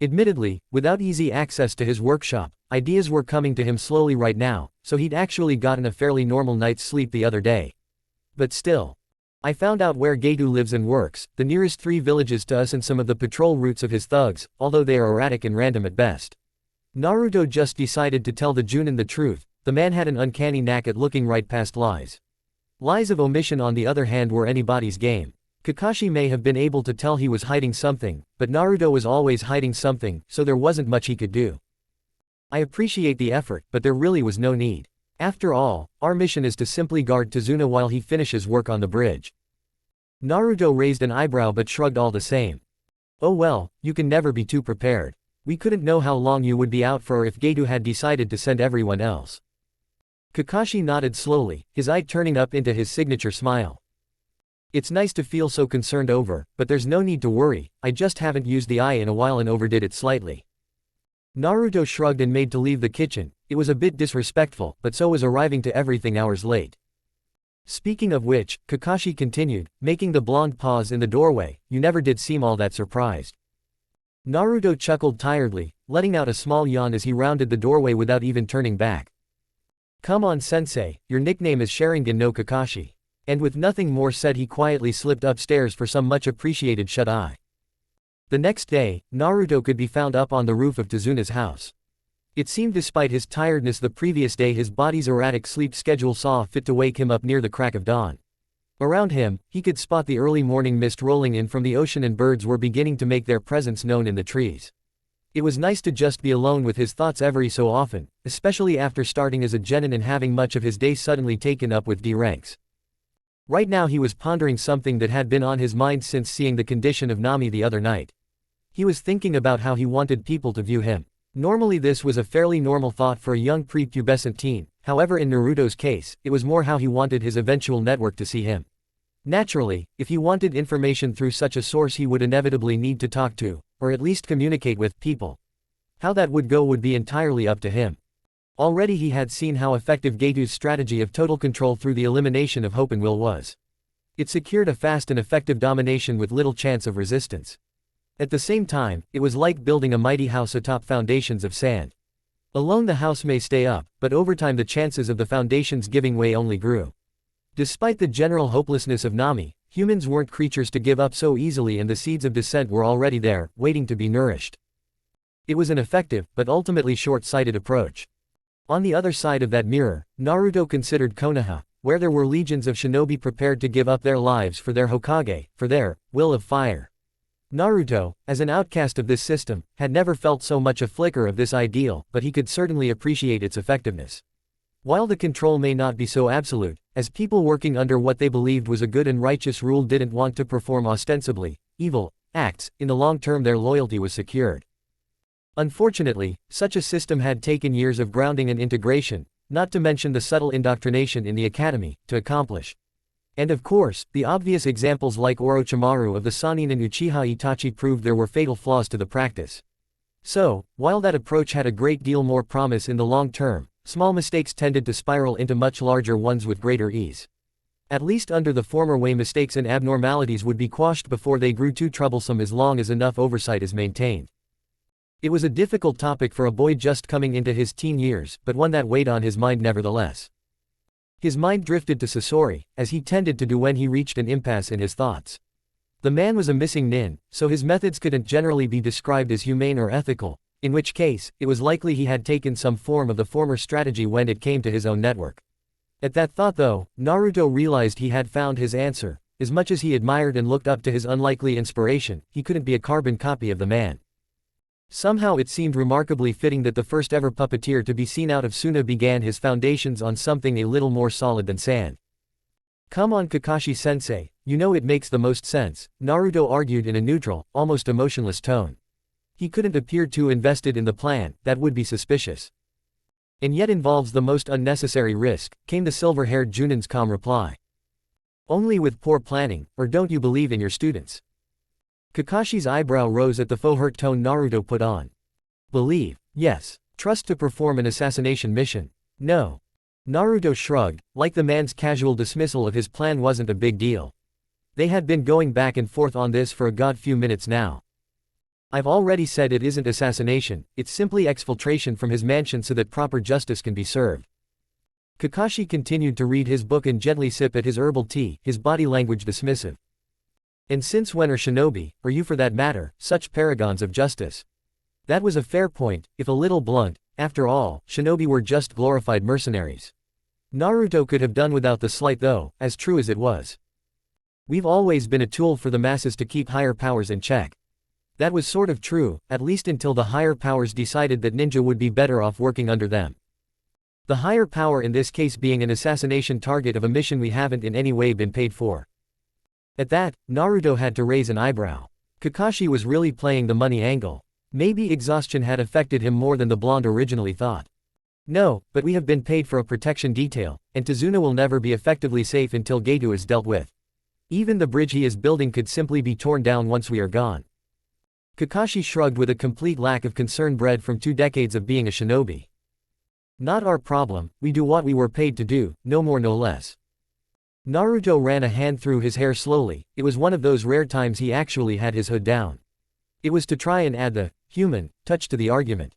Admittedly, without easy access to his workshop, ideas were coming to him slowly right now, so he'd actually gotten a fairly normal night's sleep the other day. But still. "I found out where Getu lives and works, the nearest 3 villages to us and some of the patrol routes of his thugs, although they are erratic and random at best." Naruto just decided to tell the Junin the truth. The man had an uncanny knack at looking right past lies. Lies of omission on the other hand were anybody's game. Kakashi may have been able to tell he was hiding something, but Naruto was always hiding something, so there wasn't much he could do. "I appreciate the effort, but there really was no need. After all, our mission is to simply guard Tazuna while he finishes work on the bridge." Naruto raised an eyebrow but shrugged all the same. "Oh well, you can never be too prepared. We couldn't know how long you would be out for or if Getu had decided to send everyone else." Kakashi nodded slowly, his eye turning up into his signature smile. "It's nice to feel so concerned over, but there's no need to worry. I just haven't used the eye in a while and overdid it slightly." Naruto shrugged and made to leave the kitchen. It was a bit disrespectful, but so was arriving to everything hours late. "Speaking of which," Kakashi continued, making the blonde pause in the doorway, "you never did seem all that surprised." Naruto chuckled tiredly, letting out a small yawn as he rounded the doorway without even turning back. Come on sensei, your nickname is Sharingan no Kakashi. And with nothing more said he quietly slipped upstairs for some much appreciated shut-eye. The next day, Naruto could be found up on the roof of Tezuna's house. It seemed despite his tiredness the previous day his body's erratic sleep schedule saw fit to wake him up near the crack of dawn. Around him, he could spot the early morning mist rolling in from the ocean and birds were beginning to make their presence known in the trees. It was nice to just be alone with his thoughts every so often, especially after starting as a genin and having much of his day suddenly taken up with D ranks. Right now he was pondering something that had been on his mind since seeing the condition of Nami the other night. He was thinking about how he wanted people to view him. Normally this was a fairly normal thought for a young prepubescent teen, however in Naruto's case, it was more how he wanted his eventual network to see him. Naturally, if he wanted information through such a source he would inevitably need to talk to, or at least communicate with, people. How that would go would be entirely up to him. Already he had seen how effective Getu's strategy of total control through the elimination of hope and will was. It secured a fast and effective domination with little chance of resistance. At the same time, it was like building a mighty house atop foundations of sand. Alone the house may stay up, but over time the chances of the foundations giving way only grew. Despite the general hopelessness of Nami, humans weren't creatures to give up so easily and the seeds of dissent were already there, waiting to be nourished. It was an effective, but ultimately short-sighted approach. On the other side of that mirror, Naruto considered Konoha, where there were legions of shinobi prepared to give up their lives for their Hokage, for their will of fire. Naruto, as an outcast of this system, had never felt so much a flicker of this ideal, but he could certainly appreciate its effectiveness. While the control may not be so absolute, as people working under what they believed was a good and righteous rule didn't want to perform ostensibly evil acts, in the long term their loyalty was secured. Unfortunately, such a system had taken years of grounding and integration, not to mention the subtle indoctrination in the academy, to accomplish. And of course, the obvious examples like Orochimaru of the Sannin and Uchiha Itachi proved there were fatal flaws to the practice. So, while that approach had a great deal more promise in the long term, small mistakes tended to spiral into much larger ones with greater ease. At least under the former way mistakes and abnormalities would be quashed before they grew too troublesome as long as enough oversight is maintained. It was a difficult topic for a boy just coming into his teen years, but one that weighed on his mind nevertheless. His mind drifted to Sasori, as he tended to do when he reached an impasse in his thoughts. The man was a missing nin, so his methods couldn't generally be described as humane or ethical, in which case, it was likely he had taken some form of the former strategy when it came to his own network. At that thought though, Naruto realized he had found his answer. As much as he admired and looked up to his unlikely inspiration, he couldn't be a carbon copy of the man. Somehow it seemed remarkably fitting that the first ever puppeteer to be seen out of Suna began his foundations on something a little more solid than sand. Come on Kakashi-sensei, you know it makes the most sense, Naruto argued in a neutral, almost emotionless tone. He couldn't appear too invested in the plan, that would be suspicious. And yet involves the most unnecessary risk, came the silver-haired Junin's calm reply. Only with poor planning, or don't you believe in your students? Kakashi's eyebrow rose at the faux-hurt tone Naruto put on. Believe, yes. Trust to perform an assassination mission. No. Naruto shrugged, like the man's casual dismissal of his plan wasn't a big deal. They had been going back and forth on this for a god few minutes now. I've already said it isn't assassination, it's simply exfiltration from his mansion so that proper justice can be served. Kakashi continued to read his book and gently sip at his herbal tea, his body language dismissive. And since when are shinobi, or you for that matter, such paragons of justice? That was a fair point, if a little blunt. After all, shinobi were just glorified mercenaries. Naruto could have done without the slight though, as true as it was. We've always been a tool for the masses to keep higher powers in check. That was sort of true, at least until the higher powers decided that ninja would be better off working under them. The higher power in this case being an assassination target of a mission we haven't in any way been paid for. At that, Naruto had to raise an eyebrow. Kakashi was really playing the money angle. Maybe exhaustion had affected him more than the blonde originally thought. No, but we have been paid for a protection detail, and Tezuna will never be effectively safe until Getu is dealt with. Even the bridge he is building could simply be torn down once we are gone. Kakashi shrugged with a complete lack of concern bred from 2 decades of being a shinobi. Not our problem, we do what we were paid to do, no more no less. Naruto ran a hand through his hair slowly, it was one of those rare times he actually had his hood down. It was to try and add the human touch to the argument.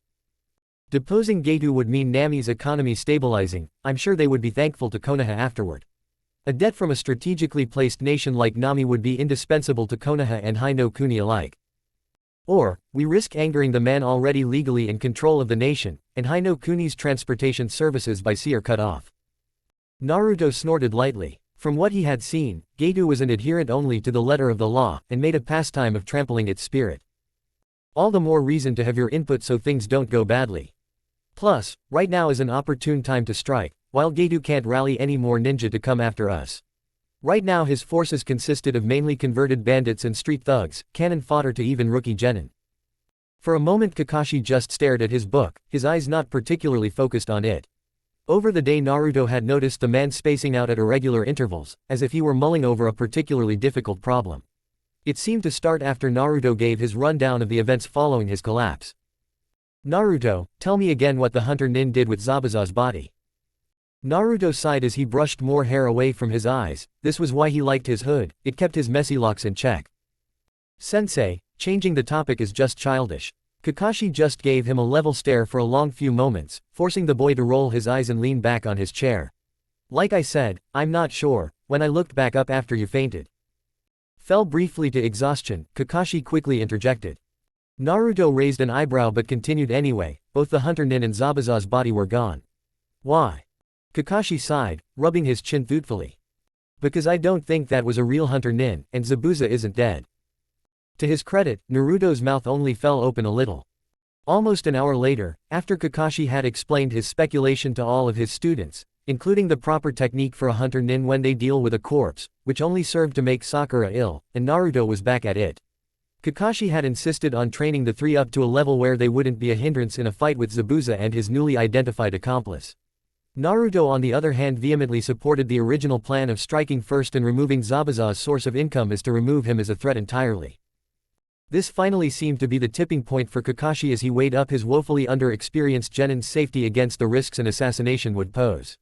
Deposing Getu would mean Nami's economy stabilizing. I'm sure they would be thankful to Konoha afterward. A debt from a strategically placed nation like Nami would be indispensable to Konoha and Hai no Kuni alike. Or, we risk angering the man already legally in control of the nation, and Hai no Kuni's transportation services by sea are cut off. Naruto snorted lightly. From what he had seen, Getu was an adherent only to the letter of the law, and made a pastime of trampling its spirit. All the more reason to have your input so things don't go badly. Plus, right now is an opportune time to strike, while Getu can't rally any more ninja to come after us. Right now his forces consisted of mainly converted bandits and street thugs, cannon fodder to even rookie genin. For a moment Kakashi just stared at his book, his eyes not particularly focused on it. Over the day Naruto had noticed the man spacing out at irregular intervals, as if he were mulling over a particularly difficult problem. It seemed to start after Naruto gave his rundown of the events following his collapse. Naruto, tell me again what the hunter nin did with Zabuza's body. Naruto sighed as he brushed more hair away from his eyes. This was why he liked his hood, it kept his messy locks in check. Sensei, changing the topic is just childish. Kakashi just gave him a level stare for a long few moments, forcing the boy to roll his eyes and lean back on his chair. Like I said, I'm not sure, when I looked back up after you fainted. Fell briefly to exhaustion, Kakashi quickly interjected. Naruto raised an eyebrow but continued anyway, both the hunter nin and Zabuza's body were gone. Why? Kakashi sighed, rubbing his chin thoughtfully. Because I don't think that was a real hunter nin, and Zabuza isn't dead. To his credit, Naruto's mouth only fell open a little. Almost an hour later, after Kakashi had explained his speculation to all of his students, including the proper technique for a hunter nin when they deal with a corpse, which only served to make Sakura ill, and Naruto was back at it. Kakashi had insisted on training the three up to a level where they wouldn't be a hindrance in a fight with Zabuza and his newly identified accomplice. Naruto on the other hand vehemently supported the original plan of striking first and removing Zabuza's source of income as to remove him as a threat entirely. This finally seemed to be the tipping point for Kakashi as he weighed up his woefully under-experienced genin's safety against the risks an assassination would pose.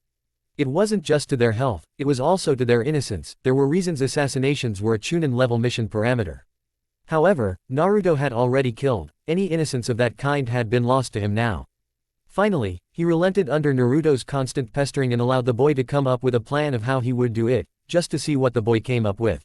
It wasn't just to their health, it was also to their innocence. There were reasons assassinations were a Chunin-level mission parameter. However, Naruto had already killed, any innocence of that kind had been lost to him now. Finally, he relented under Naruto's constant pestering and allowed the boy to come up with a plan of how he would do it, just to see what the boy came up with.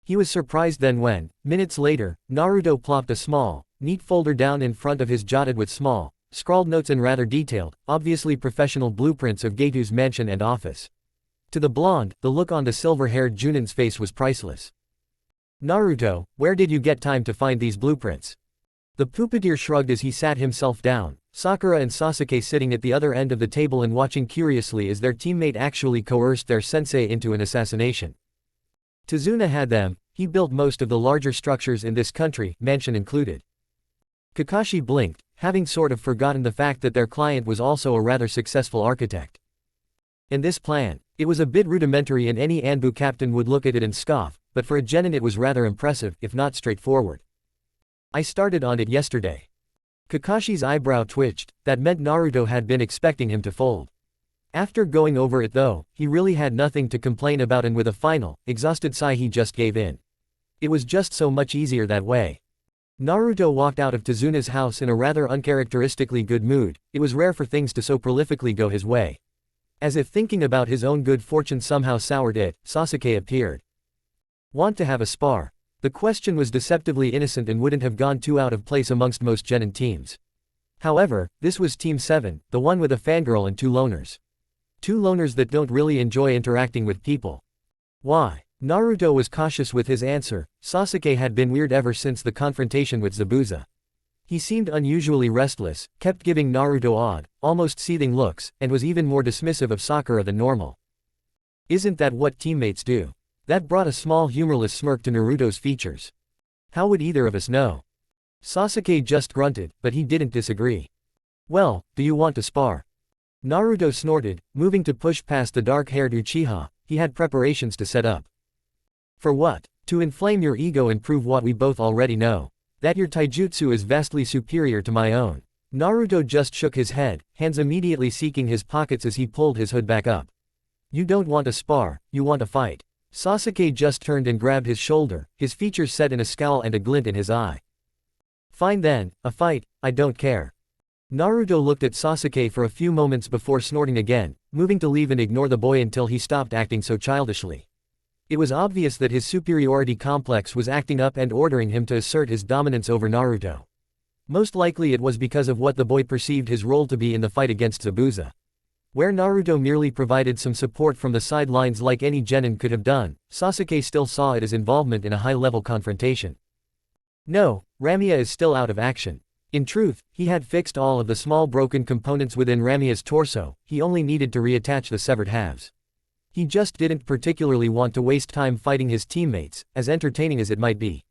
He was surprised then when, minutes later, Naruto plopped a small, neat folder down in front of his jotted with small, scrawled notes and rather detailed, obviously professional blueprints of Getu's mansion and office. To the blonde, the look on the silver-haired Junin's face was priceless. Naruto, where did you get time to find these blueprints? The puppeteer shrugged as he sat himself down, Sakura and Sasuke sitting at the other end of the table and watching curiously as their teammate actually coerced their sensei into an assassination. Tazuna had them, he built most of the larger structures in this country, mansion included. Kakashi blinked, having sort of forgotten the fact that their client was also a rather successful architect. And this plan, it was a bit rudimentary and any Anbu captain would look at it and scoff, but for a genin it was rather impressive, if not straightforward. I started on it yesterday. Kakashi's eyebrow twitched, that meant Naruto had been expecting him to fold. After going over it though, he really had nothing to complain about and with a final, exhausted sigh he just gave in. It was just so much easier that way. Naruto walked out of Tazuna's house in a rather uncharacteristically good mood. It was rare for things to so prolifically go his way. As if thinking about his own good fortune somehow soured it, Sasuke appeared. Want to have a spar? The question was deceptively innocent and wouldn't have gone too out of place amongst most genin teams. However, this was Team 7, the one with a fangirl and two loners. Two loners that don't really enjoy interacting with people. Why? Naruto was cautious with his answer. Sasuke had been weird ever since the confrontation with Zabuza. He seemed unusually restless, kept giving Naruto odd, almost seething looks, and was even more dismissive of Sakura than normal. Isn't that what teammates do? That brought a small humorless smirk to Naruto's features. How would either of us know? Sasuke just grunted, but he didn't disagree. Well, do you want to spar? Naruto snorted, moving to push past the dark-haired Uchiha. He had preparations to set up. For what? To inflame your ego and prove what we both already know. That your taijutsu is vastly superior to my own. Naruto just shook his head, hands immediately seeking his pockets as he pulled his hood back up. You don't want to spar, you want to fight. Sasuke just turned and grabbed his shoulder, his features set in a scowl and a glint in his eye. Fine then, a fight, I don't care. Naruto looked at Sasuke for a few moments before snorting again, moving to leave and ignore the boy until he stopped acting so childishly. It was obvious that his superiority complex was acting up and ordering him to assert his dominance over Naruto. Most likely it was because of what the boy perceived his role to be in the fight against Zabuza. Where Naruto merely provided some support from the sidelines like any genin could have done, Sasuke still saw it as involvement in a high-level confrontation. No, Ramia is still out of action. In truth, he had fixed all of the small broken components within Ramia's torso, he only needed to reattach the severed halves. He just didn't particularly want to waste time fighting his teammates, as entertaining as it might be.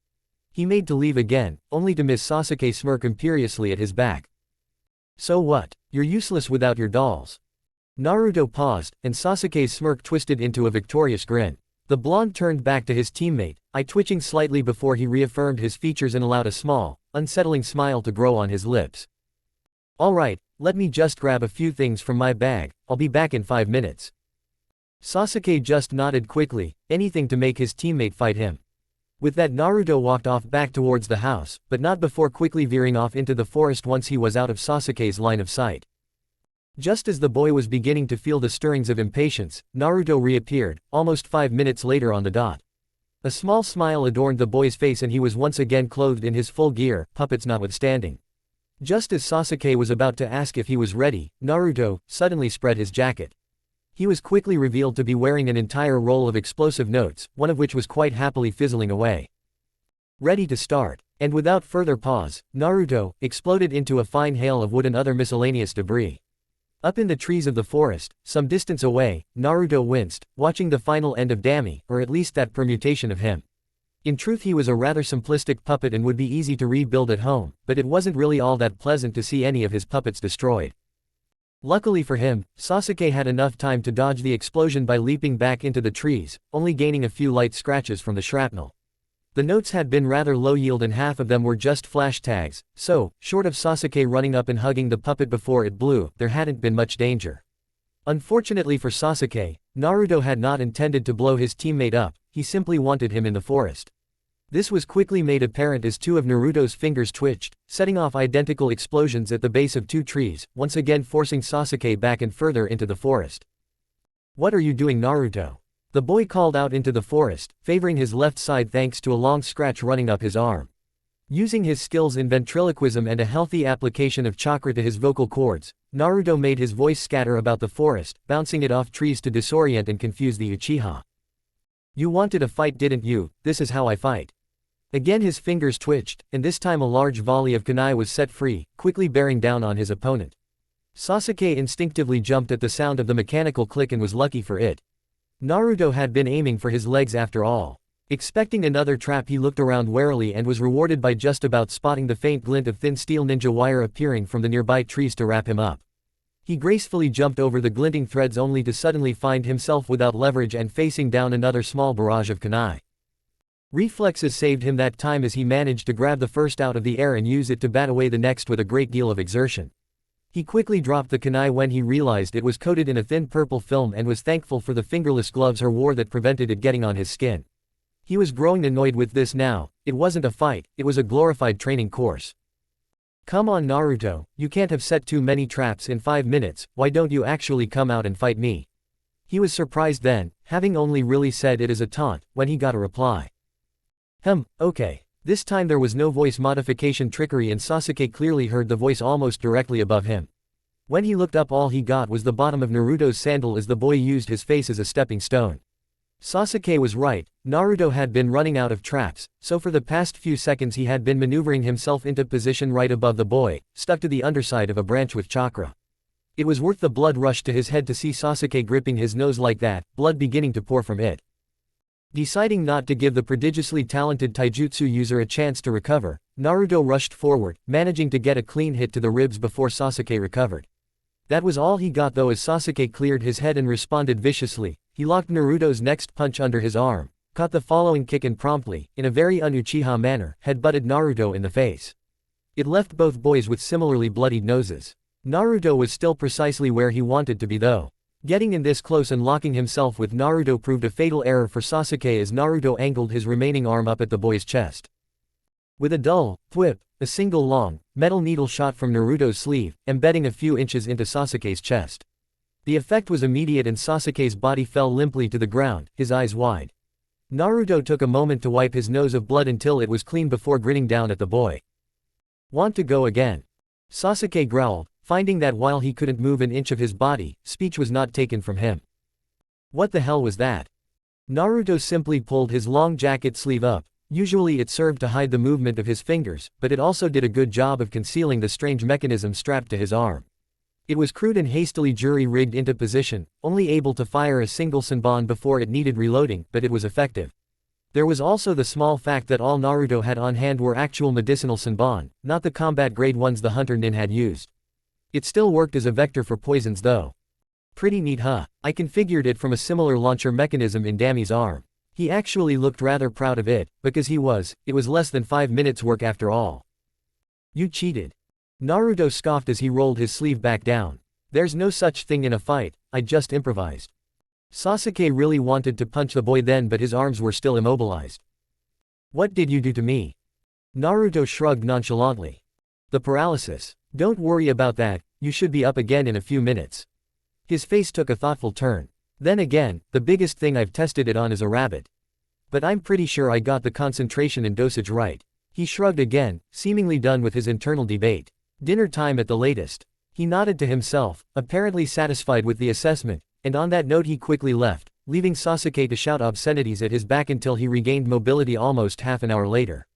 He made to leave again, only to miss Sasuke smirk imperiously at his back. So what? You're useless without your dolls. Naruto paused, and Sasuke's smirk twisted into a victorious grin. The blonde turned back to his teammate, eye twitching slightly before he reaffirmed his features and allowed a small, unsettling smile to grow on his lips. Alright, let me just grab a few things from my bag, I'll be back in 5 minutes. Sasuke just nodded quickly, anything to make his teammate fight him. With that, Naruto walked off back towards the house, but not before quickly veering off into the forest once he was out of Sasuke's line of sight. Just as the boy was beginning to feel the stirrings of impatience, Naruto reappeared, almost 5 minutes later on the dot. A small smile adorned the boy's face and he was once again clothed in his full gear, puppets notwithstanding. Just as Sasuke was about to ask if he was ready, Naruto suddenly spread his jacket. He was quickly revealed to be wearing an entire roll of explosive notes, one of which was quite happily fizzling away. Ready to start. And without further pause, Naruto exploded into a fine hail of wood and other miscellaneous debris. Up in the trees of the forest, some distance away, Naruto winced, watching the final end of Dami, or at least that permutation of him. In truth he was a rather simplistic puppet and would be easy to rebuild at home, but it wasn't really all that pleasant to see any of his puppets destroyed. Luckily for him, Sasuke had enough time to dodge the explosion by leaping back into the trees, only gaining a few light scratches from the shrapnel. The notes had been rather low yield and half of them were just flash tags, so, short of Sasuke running up and hugging the puppet before it blew, there hadn't been much danger. Unfortunately for Sasuke, Naruto had not intended to blow his teammate up, he simply wanted him in the forest. This was quickly made apparent as 2 of Naruto's fingers twitched, setting off identical explosions at the base of 2 trees, once again forcing Sasuke back and further into the forest. What are you doing, Naruto? The boy called out into the forest, favoring his left side thanks to a long scratch running up his arm. Using his skills in ventriloquism and a healthy application of chakra to his vocal cords, Naruto made his voice scatter about the forest, bouncing it off trees to disorient and confuse the Uchiha. You wanted a fight, didn't you? This is how I fight. Again his fingers twitched, and this time a large volley of kunai was set free, quickly bearing down on his opponent. Sasuke instinctively jumped at the sound of the mechanical click and was lucky for it. Naruto had been aiming for his legs after all. Expecting another trap, he looked around warily and was rewarded by just about spotting the faint glint of thin steel ninja wire appearing from the nearby trees to wrap him up. He gracefully jumped over the glinting threads only to suddenly find himself without leverage and facing down another small barrage of kunai. Reflexes saved him that time as he managed to grab the first out of the air and use it to bat away the next with a great deal of exertion. He quickly dropped the kunai when he realized it was coated in a thin purple film and was thankful for the fingerless gloves he wore that prevented it getting on his skin. He was growing annoyed with this now. It wasn't a fight, it was a glorified training course. Come on, Naruto, you can't have set too many traps in 5 minutes, why don't you actually come out and fight me? He was surprised then, having only really said it as a taunt, when he got a reply. Okay. This time there was no voice modification trickery and Sasuke clearly heard the voice almost directly above him. When he looked up, all he got was the bottom of Naruto's sandal as the boy used his face as a stepping stone. Sasuke was right, Naruto had been running out of traps, so for the past few seconds he had been maneuvering himself into position right above the boy, stuck to the underside of a branch with chakra. It was worth the blood rush to his head to see Sasuke gripping his nose like that, blood beginning to pour from it. Deciding not to give the prodigiously talented taijutsu user a chance to recover, Naruto rushed forward, managing to get a clean hit to the ribs before Sasuke recovered. That was all he got though as Sasuke cleared his head and responded viciously. He locked Naruto's next punch under his arm, caught the following kick and promptly, in a very un-Uchiha manner, headbutted Naruto in the face. It left both boys with similarly bloodied noses. Naruto was still precisely where he wanted to be though. Getting in this close and locking himself with Naruto proved a fatal error for Sasuke as Naruto angled his remaining arm up at the boy's chest. With a dull thwip, a single long, metal needle shot from Naruto's sleeve, embedding a few inches into Sasuke's chest. The effect was immediate and Sasuke's body fell limply to the ground, his eyes wide. Naruto took a moment to wipe his nose of blood until it was clean before grinning down at the boy. "Want to go again?" Sasuke growled, finding that while he couldn't move an inch of his body, speech was not taken from him. What the hell was that? Naruto simply pulled his long jacket sleeve up. Usually it served to hide the movement of his fingers, but it also did a good job of concealing the strange mechanism strapped to his arm. It was crude and hastily jury-rigged into position, only able to fire a single senbon before it needed reloading, but it was effective. There was also the small fact that all Naruto had on hand were actual medicinal senbon, not the combat-grade ones the hunter nin had used. It still worked as a vector for poisons though. Pretty neat huh? I configured it from a similar launcher mechanism in Dammy's arm. He actually looked rather proud of it, because it was less than 5 minutes work after all. You cheated. Naruto scoffed as he rolled his sleeve back down. There's no such thing in a fight, I just improvised. Sasuke really wanted to punch the boy then but his arms were still immobilized. What did you do to me? Naruto shrugged nonchalantly. The paralysis. Don't worry about that, you should be up again in a few minutes. His face took a thoughtful turn. Then again, the biggest thing I've tested it on is a rabbit. But I'm pretty sure I got the concentration and dosage right. He shrugged again, seemingly done with his internal debate. Dinner time at the latest. He nodded to himself, apparently satisfied with the assessment, and on that note he quickly left, leaving Sasuke to shout obscenities at his back until he regained mobility almost half an hour later.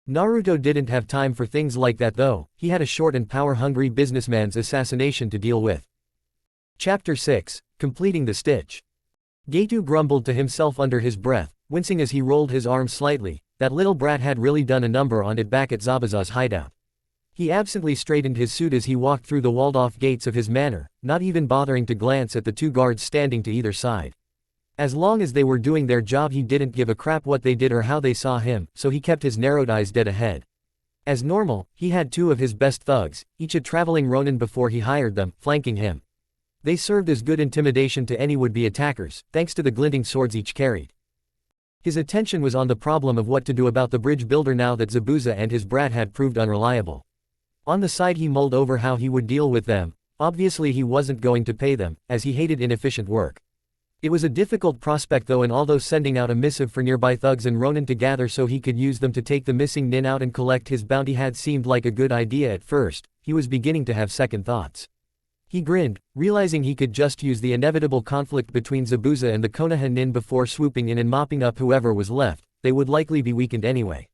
Naruto didn't have time for things like that though, he had a short and power-hungry businessman's assassination to deal with. Chapter 6, Completing the Stitch. Gato grumbled to himself under his breath, wincing as he rolled his arm slightly. That little brat had really done a number on it back at Zabuza's hideout. He absently straightened his suit as he walked through the walled-off gates of his manor, not even bothering to glance at the 2 guards standing to either side. As long as they were doing their job he didn't give a crap what they did or how they saw him, so he kept his narrowed eyes dead ahead. As normal, he had 2 of his best thugs, each a traveling ronin before he hired them, flanking him. They served as good intimidation to any would-be attackers, thanks to the glinting swords each carried. His attention was on the problem of what to do about the bridge builder now that Zabuza and his brat had proved unreliable. On the side he mulled over how he would deal with them. Obviously he wasn't going to pay them, as he hated inefficient work. It was a difficult prospect though, and although sending out a missive for nearby thugs and ronin to gather so he could use them to take the missing nin out and collect his bounty had seemed like a good idea at first, he was beginning to have second thoughts. He grinned, realizing he could just use the inevitable conflict between Zabuza and the Konoha nin before swooping in and mopping up whoever was left. They would likely be weakened anyway.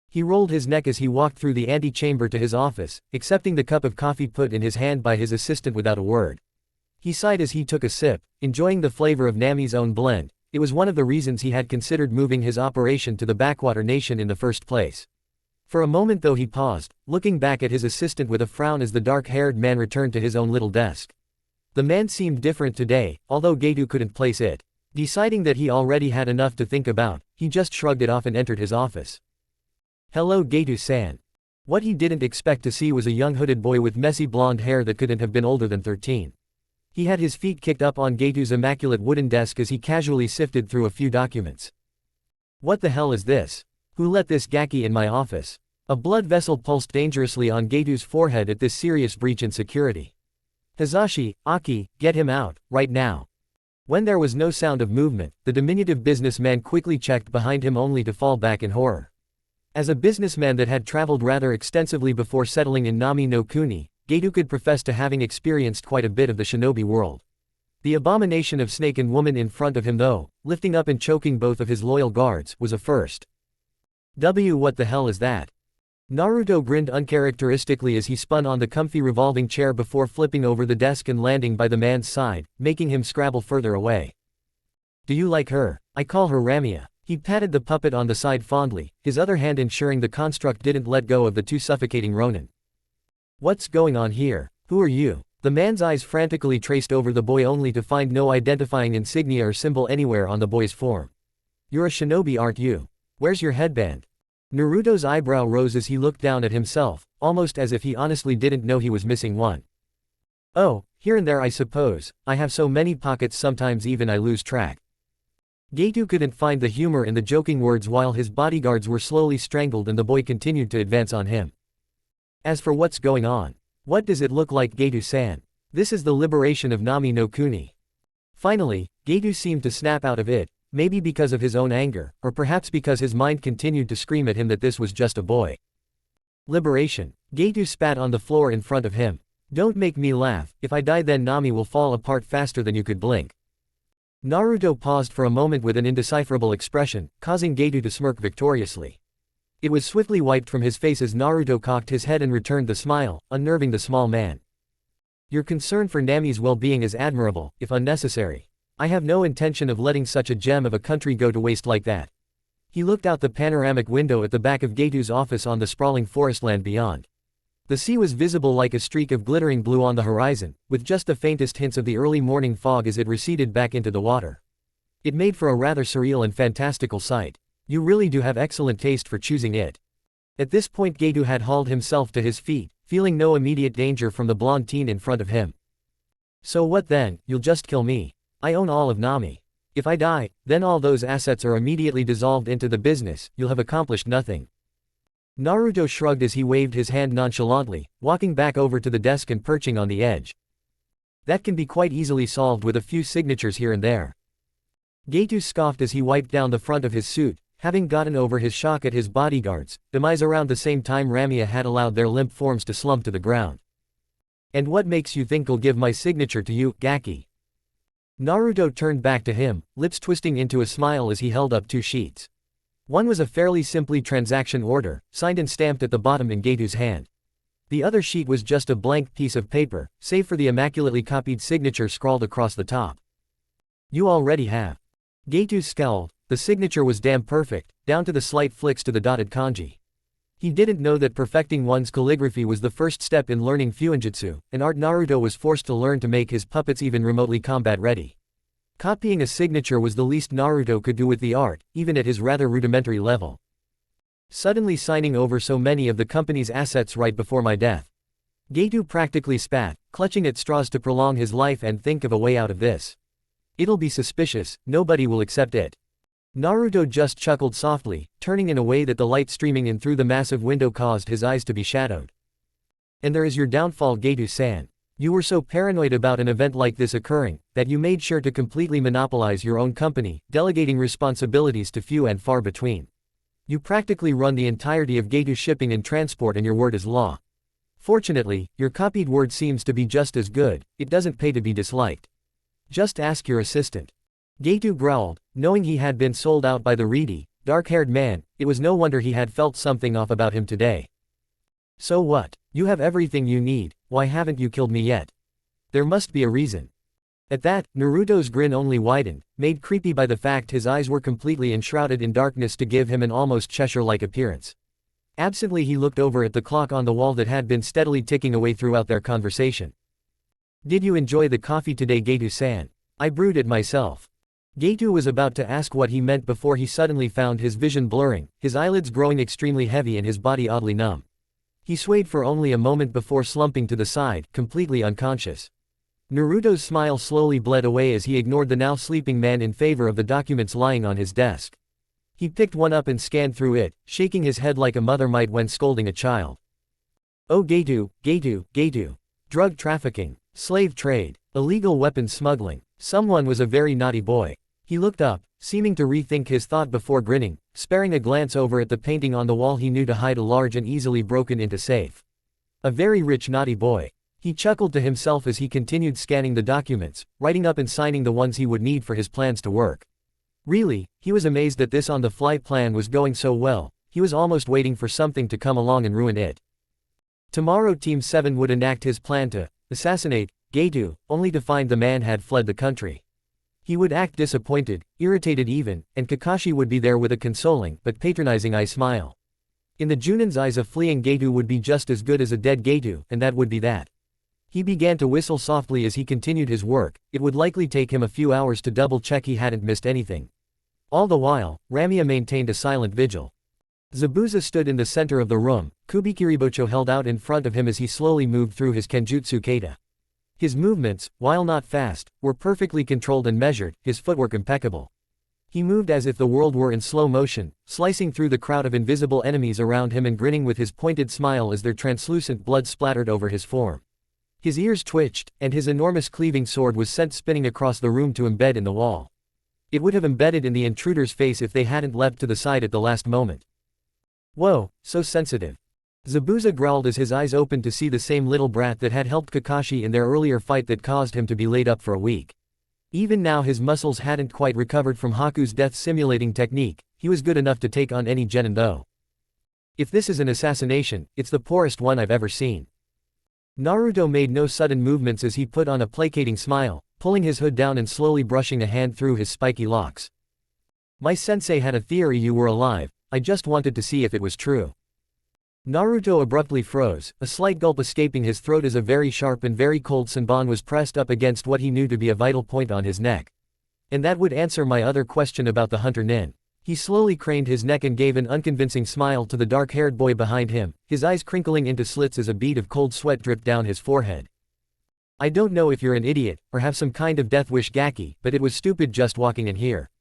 He rolled his neck as he walked through the antechamber to his office, accepting the cup of coffee put in his hand by his assistant without a word. He sighed as he took a sip, enjoying the flavor of Nami's own blend. It was one of the reasons he had considered moving his operation to the backwater nation in the first place. For a moment though he paused, looking back at his assistant with a frown as the dark-haired man returned to his own little desk. The man seemed different today, although Gato couldn't place it. Deciding that he already had enough to think about, he just shrugged it off and entered his office. Hello Gato-san. What he didn't expect to see was a young hooded boy with messy blonde hair that couldn't have been older than 13. He had his feet kicked up on Gato's immaculate wooden desk as he casually sifted through a few documents. What the hell is this? Who let this gaki in my office? A blood vessel pulsed dangerously on Gato's forehead at this serious breach in security. Hizashi, Aki, get him out, right now. When there was no sound of movement, the diminutive businessman quickly checked behind him only to fall back in horror. As a businessman that had traveled rather extensively before settling in Nami no Kuni, Gato could profess to having experienced quite a bit of the shinobi world. The abomination of snake and woman in front of him though, lifting up and choking both of his loyal guards, was a first. What the hell is that? Naruto grinned uncharacteristically as he spun on the comfy revolving chair before flipping over the desk and landing by the man's side, making him scrabble further away. Do you like her? I call her Ramia. He patted the puppet on the side fondly, his other hand ensuring the construct didn't let go of the 2 suffocating ronin. What's going on here? Who are you? The man's eyes frantically traced over the boy only to find no identifying insignia or symbol anywhere on the boy's form. You're a shinobi, aren't you? Where's your headband? Naruto's eyebrow rose as he looked down at himself, almost as if he honestly didn't know he was missing one. Oh, here and there I suppose, I have so many pockets sometimes even I lose track. Getu couldn't find the humor in the joking words while his bodyguards were slowly strangled and the boy continued to advance on him. As for what's going on? What does it look like, Getu-san? This is the liberation of Nami no Kuni. Finally, Getu seemed to snap out of it, maybe because of his own anger, or perhaps because his mind continued to scream at him that this was just a boy. Liberation. Getu spat on the floor in front of him. Don't make me laugh, if I die then Nami will fall apart faster than you could blink. Naruto paused for a moment with an indecipherable expression, causing Getu to smirk victoriously. It was swiftly wiped from his face as Naruto cocked his head and returned the smile, unnerving the small man. Your concern for Nami's well-being is admirable, if unnecessary. I have no intention of letting such a gem of a country go to waste like that. He looked out the panoramic window at the back of Getu's office on the sprawling forestland beyond. The sea was visible like a streak of glittering blue on the horizon, with just the faintest hints of the early morning fog as it receded back into the water. It made for a rather surreal and fantastical sight. You really do have excellent taste for choosing it. At this point Getu had hauled himself to his feet, feeling no immediate danger from the blonde teen in front of him. So what then, you'll just kill me? I own all of Nami. If I die, then all those assets are immediately dissolved into the business, you'll have accomplished nothing. Naruto shrugged as he waved his hand nonchalantly, walking back over to the desk and perching on the edge. That can be quite easily solved with a few signatures here and there. Getu scoffed as he wiped down the front of his suit, having gotten over his shock at his bodyguards' demise around the same time Ramia had allowed their limp forms to slump to the ground. And what makes you think I'll give my signature to you, Gaki? Naruto turned back to him, lips twisting into a smile as he held up two sheets. One was a fairly simply transaction order, signed and stamped at the bottom in Getu's hand. The other sheet was just a blank piece of paper, save for the immaculately copied signature scrawled across the top. You already have. Getu scowled. The signature was damn perfect, down to the slight flicks to the dotted kanji. He didn't know that perfecting one's calligraphy was the first step in learning Fuinjutsu, an art Naruto was forced to learn to make his puppets even remotely combat ready. Copying a signature was the least Naruto could do with the art, even at his rather rudimentary level. Suddenly signing over so many of the company's assets right before my death. Getu practically spat, clutching at straws to prolong his life and think of a way out of this. It'll be suspicious, nobody will accept it. Naruto just chuckled softly, turning in a way that the light streaming in through the massive window caused his eyes to be shadowed. And there is your downfall, Getu-san. You were so paranoid about an event like this occurring, that you made sure to completely monopolize your own company, delegating responsibilities to few and far between. You practically run the entirety of Getu shipping and transport and your word is law. Fortunately, your copied word seems to be just as good, it doesn't pay to be disliked. Just ask your assistant. Getu growled, knowing he had been sold out by the reedy, dark-haired man, it was no wonder he had felt something off about him today. So what? You have everything you need, why haven't you killed me yet? There must be a reason. At that, Naruto's grin only widened, made creepy by the fact his eyes were completely enshrouded in darkness to give him an almost Cheshire-like appearance. Absently he looked over at the clock on the wall that had been steadily ticking away throughout their conversation. Did you enjoy the coffee today, Getu-san? I brewed it myself. Getu was about to ask what he meant before he suddenly found his vision blurring, his eyelids growing extremely heavy and his body oddly numb. He swayed for only a moment before slumping to the side, completely unconscious. Naruto's smile slowly bled away as he ignored the now sleeping man in favor of the documents lying on his desk. He picked one up and scanned through it, shaking his head like a mother might when scolding a child. Oh Getu, Getu, Getu. Drug trafficking, slave trade, illegal weapons smuggling. Someone was a very naughty boy. He looked up, seeming to rethink his thought before grinning, sparing a glance over at the painting on the wall he knew to hide a large and easily broken into safe. A very rich naughty boy. He chuckled to himself as he continued scanning the documents, writing up and signing the ones he would need for his plans to work. Really, he was amazed that this on-the-fly plan was going so well, he was almost waiting for something to come along and ruin it. Tomorrow Team 7 would enact his plan to assassinate Getu, only to find the man had fled the country. He would act disappointed, irritated even, and Kakashi would be there with a consoling but patronizing eye smile. In the Junin's eyes a fleeing Getu would be just as good as a dead Getu, and that would be that. He began to whistle softly as he continued his work, it would likely take him a few hours to double-check he hadn't missed anything. All the while, Ramia maintained a silent vigil. Zabuza stood in the center of the room, Kubikiribocho held out in front of him as he slowly moved through his Kenjutsu kata. His movements, while not fast, were perfectly controlled and measured, his footwork impeccable. He moved as if the world were in slow motion, slicing through the crowd of invisible enemies around him and grinning with his pointed smile as their translucent blood splattered over his form. His ears twitched, and his enormous cleaving sword was sent spinning across the room to embed in the wall. It would have embedded in the intruder's face if they hadn't leapt to the side at the last moment. Whoa, so sensitive. Zabuza growled as his eyes opened to see the same little brat that had helped Kakashi in their earlier fight that caused him to be laid up for a week. Even now his muscles hadn't quite recovered from Haku's death-simulating technique. He was good enough to take on any genin though. If this is an assassination, it's the poorest one I've ever seen. Naruto made no sudden movements as he put on a placating smile, pulling his hood down and slowly brushing a hand through his spiky locks. My sensei had a theory you were alive, I just wanted to see if it was true. Naruto abruptly froze, a slight gulp escaping his throat as a very sharp and very cold senbon was pressed up against what he knew to be a vital point on his neck. And that would answer my other question about the hunter nin. He slowly craned his neck and gave an unconvincing smile to the dark-haired boy behind him, his eyes crinkling into slits as a bead of cold sweat dripped down his forehead. I don't know if you're an idiot, or have some kind of death wish Gaki, but it was stupid just walking in here.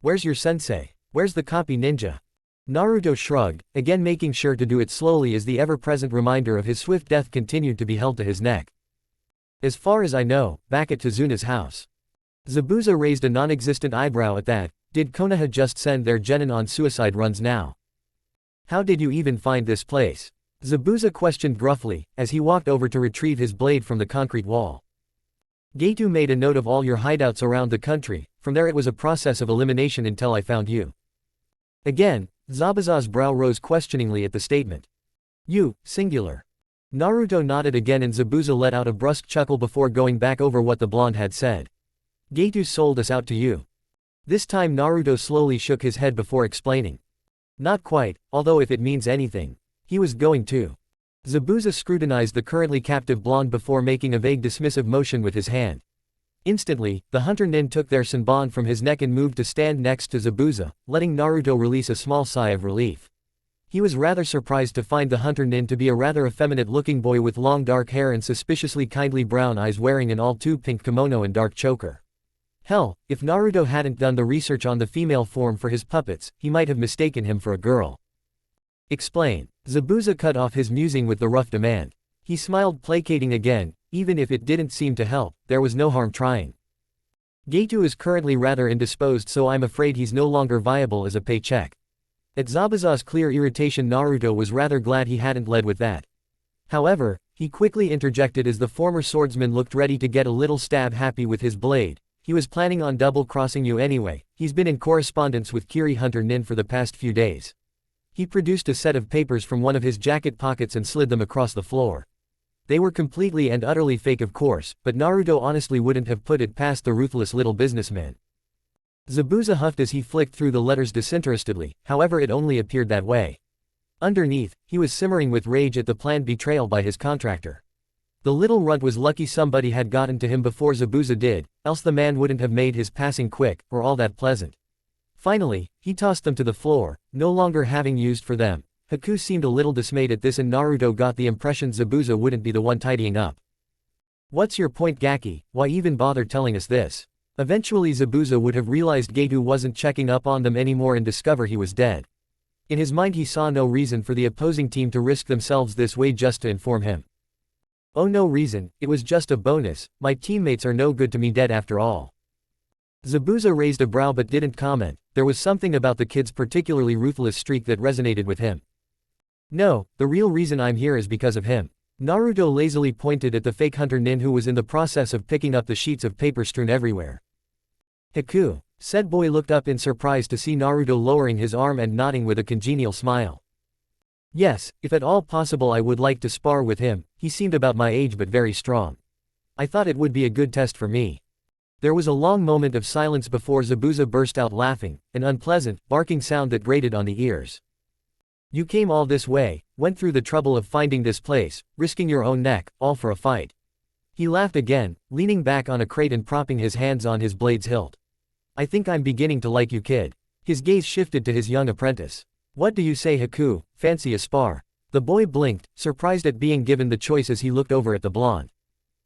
Where's your sensei? Where's the copy ninja? Naruto shrugged, again making sure to do it slowly as the ever-present reminder of his swift death continued to be held to his neck. As far as I know, back at Tazuna's house. Zabuza raised a non-existent eyebrow at that. Did Konoha just send their genin on suicide runs now? How did you even find this place? Zabuza questioned gruffly, as he walked over to retrieve his blade from the concrete wall. Geitu made a note of all your hideouts around the country, from there it was a process of elimination until I found you. Again, Zabuza's brow rose questioningly at the statement. You, singular. Naruto nodded again and Zabuza let out a brusque chuckle before going back over what the blonde had said. Geitu sold us out to you. This time Naruto slowly shook his head before explaining. Not quite, although if it means anything, he was going to. Zabuza scrutinized the currently captive blonde before making a vague dismissive motion with his hand. Instantly, the hunter nin took their senbon from his neck and moved to stand next to Zabuza, letting Naruto release a small sigh of relief. He was rather surprised to find the hunter nin to be a rather effeminate-looking boy with long dark hair and suspiciously kindly brown eyes wearing an all-too-pink kimono and dark choker. Hell, if Naruto hadn't done the research on the female form for his puppets, he might have mistaken him for a girl. Explain. Zabuza cut off his musing with the rough demand. He smiled placating again, even if it didn't seem to help, there was no harm trying. Geitu is currently rather indisposed so I'm afraid he's no longer viable as a paycheck. At Zabuza's clear irritation Naruto was rather glad he hadn't led with that. However, he quickly interjected as the former swordsman looked ready to get a little stab happy with his blade. He was planning on double-crossing you anyway, he's been in correspondence with Kiri Hunter Nin for the past few days. He produced a set of papers from one of his jacket pockets and slid them across the floor. They were completely and utterly fake of course, but Naruto honestly wouldn't have put it past the ruthless little businessman. Zabuza huffed as he flicked through the letters disinterestedly, however it only appeared that way. Underneath, he was simmering with rage at the planned betrayal by his contractor. The little runt was lucky somebody had gotten to him before Zabuza did, else the man wouldn't have made his passing quick, or all that pleasant. Finally, he tossed them to the floor, no longer having used for them. Haku seemed a little dismayed at this and Naruto got the impression Zabuza wouldn't be the one tidying up. What's your point Gaki, why even bother telling us this? Eventually Zabuza would have realized Geitu wasn't checking up on them anymore and discover he was dead. In his mind he saw no reason for the opposing team to risk themselves this way just to inform him. Oh no reason, it was just a bonus, my teammates are no good to me dead after all. Zabuza raised a brow but didn't comment, there was something about the kid's particularly ruthless streak that resonated with him. No, the real reason I'm here is because of him. Naruto lazily pointed at the fake hunter nin who was in the process of picking up the sheets of paper strewn everywhere. Haku, said boy looked up in surprise to see Naruto lowering his arm and nodding with a congenial smile. Yes, if at all possible I would like to spar with him, he seemed about my age but very strong. I thought it would be a good test for me. There was a long moment of silence before Zabuza burst out laughing, an unpleasant, barking sound that grated on the ears. You came all this way, went through the trouble of finding this place, risking your own neck, all for a fight. He laughed again, leaning back on a crate and propping his hands on his blade's hilt. I think I'm beginning to like you kid. His gaze shifted to his young apprentice. What do you say Haku, fancy a spar? The boy blinked, surprised at being given the choice as he looked over at the blonde.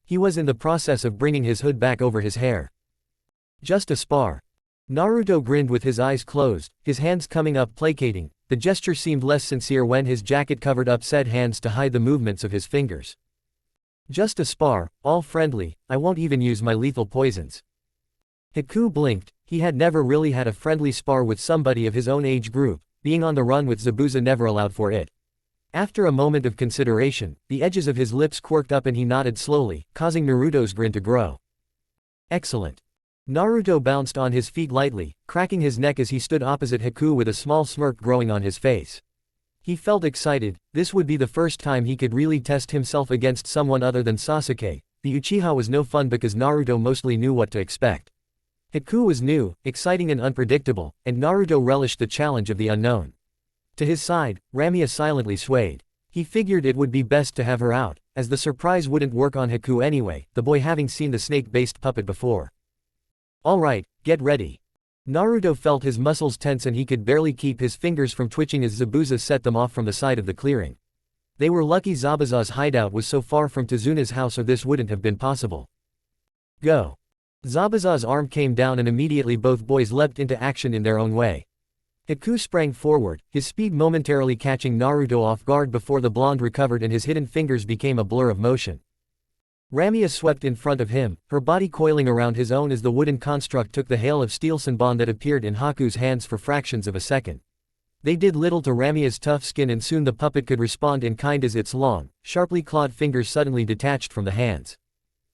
He was in the process of bringing his hood back over his hair. Just a spar. Naruto grinned with his eyes closed, his hands coming up placating. The gesture seemed less sincere when his jacket covered up said hands to hide the movements of his fingers. Just a spar, all friendly, I won't even use my lethal poisons. Haku blinked, he had never really had a friendly spar with somebody of his own age group, being on the run with Zabuza never allowed for it. After a moment of consideration, the edges of his lips quirked up and he nodded slowly, causing Naruto's grin to grow. Excellent. Naruto bounced on his feet lightly, cracking his neck as he stood opposite Haku with a small smirk growing on his face. He felt excited, this would be the first time he could really test himself against someone other than Sasuke. The Uchiha was no fun because Naruto mostly knew what to expect. Haku was new, exciting and unpredictable, and Naruto relished the challenge of the unknown. To his side, Ramia silently swayed. He figured it would be best to have her out, as the surprise wouldn't work on Haku anyway, the boy having seen the snake-based puppet before. Alright, get ready. Naruto felt his muscles tense and he could barely keep his fingers from twitching as Zabuza set them off from the side of the clearing. They were lucky Zabuza's hideout was so far from Tazuna's house or this wouldn't have been possible. Go. Zabuza's arm came down and immediately both boys leapt into action in their own way. Haku sprang forward, his speed momentarily catching Naruto off guard before the blonde recovered and his hidden fingers became a blur of motion. Ramia swept in front of him, her body coiling around his own as the wooden construct took the hail of steel senbon that appeared in Haku's hands for fractions of a second. They did little to Ramia's tough skin and soon the puppet could respond in kind as its long, sharply clawed fingers suddenly detached from the hands.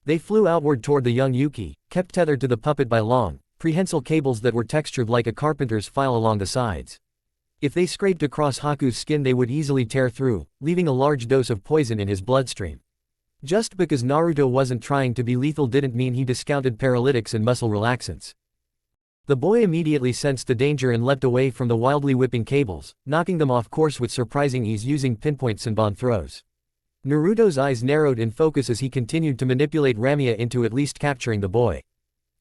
They flew outward toward the young Yuki, kept tethered to the puppet by long, prehensile cables that were textured like a carpenter's file along the sides. If they scraped across Haku's skin they would easily tear through, leaving a large dose of poison in his bloodstream. Just because Naruto wasn't trying to be lethal didn't mean he discounted paralytics and muscle relaxants. The boy immediately sensed the danger and leapt away from the wildly whipping cables, knocking them off course with surprising ease using pinpoint senbon throws. Naruto's eyes narrowed in focus as he continued to manipulate Ramia into at least capturing the boy.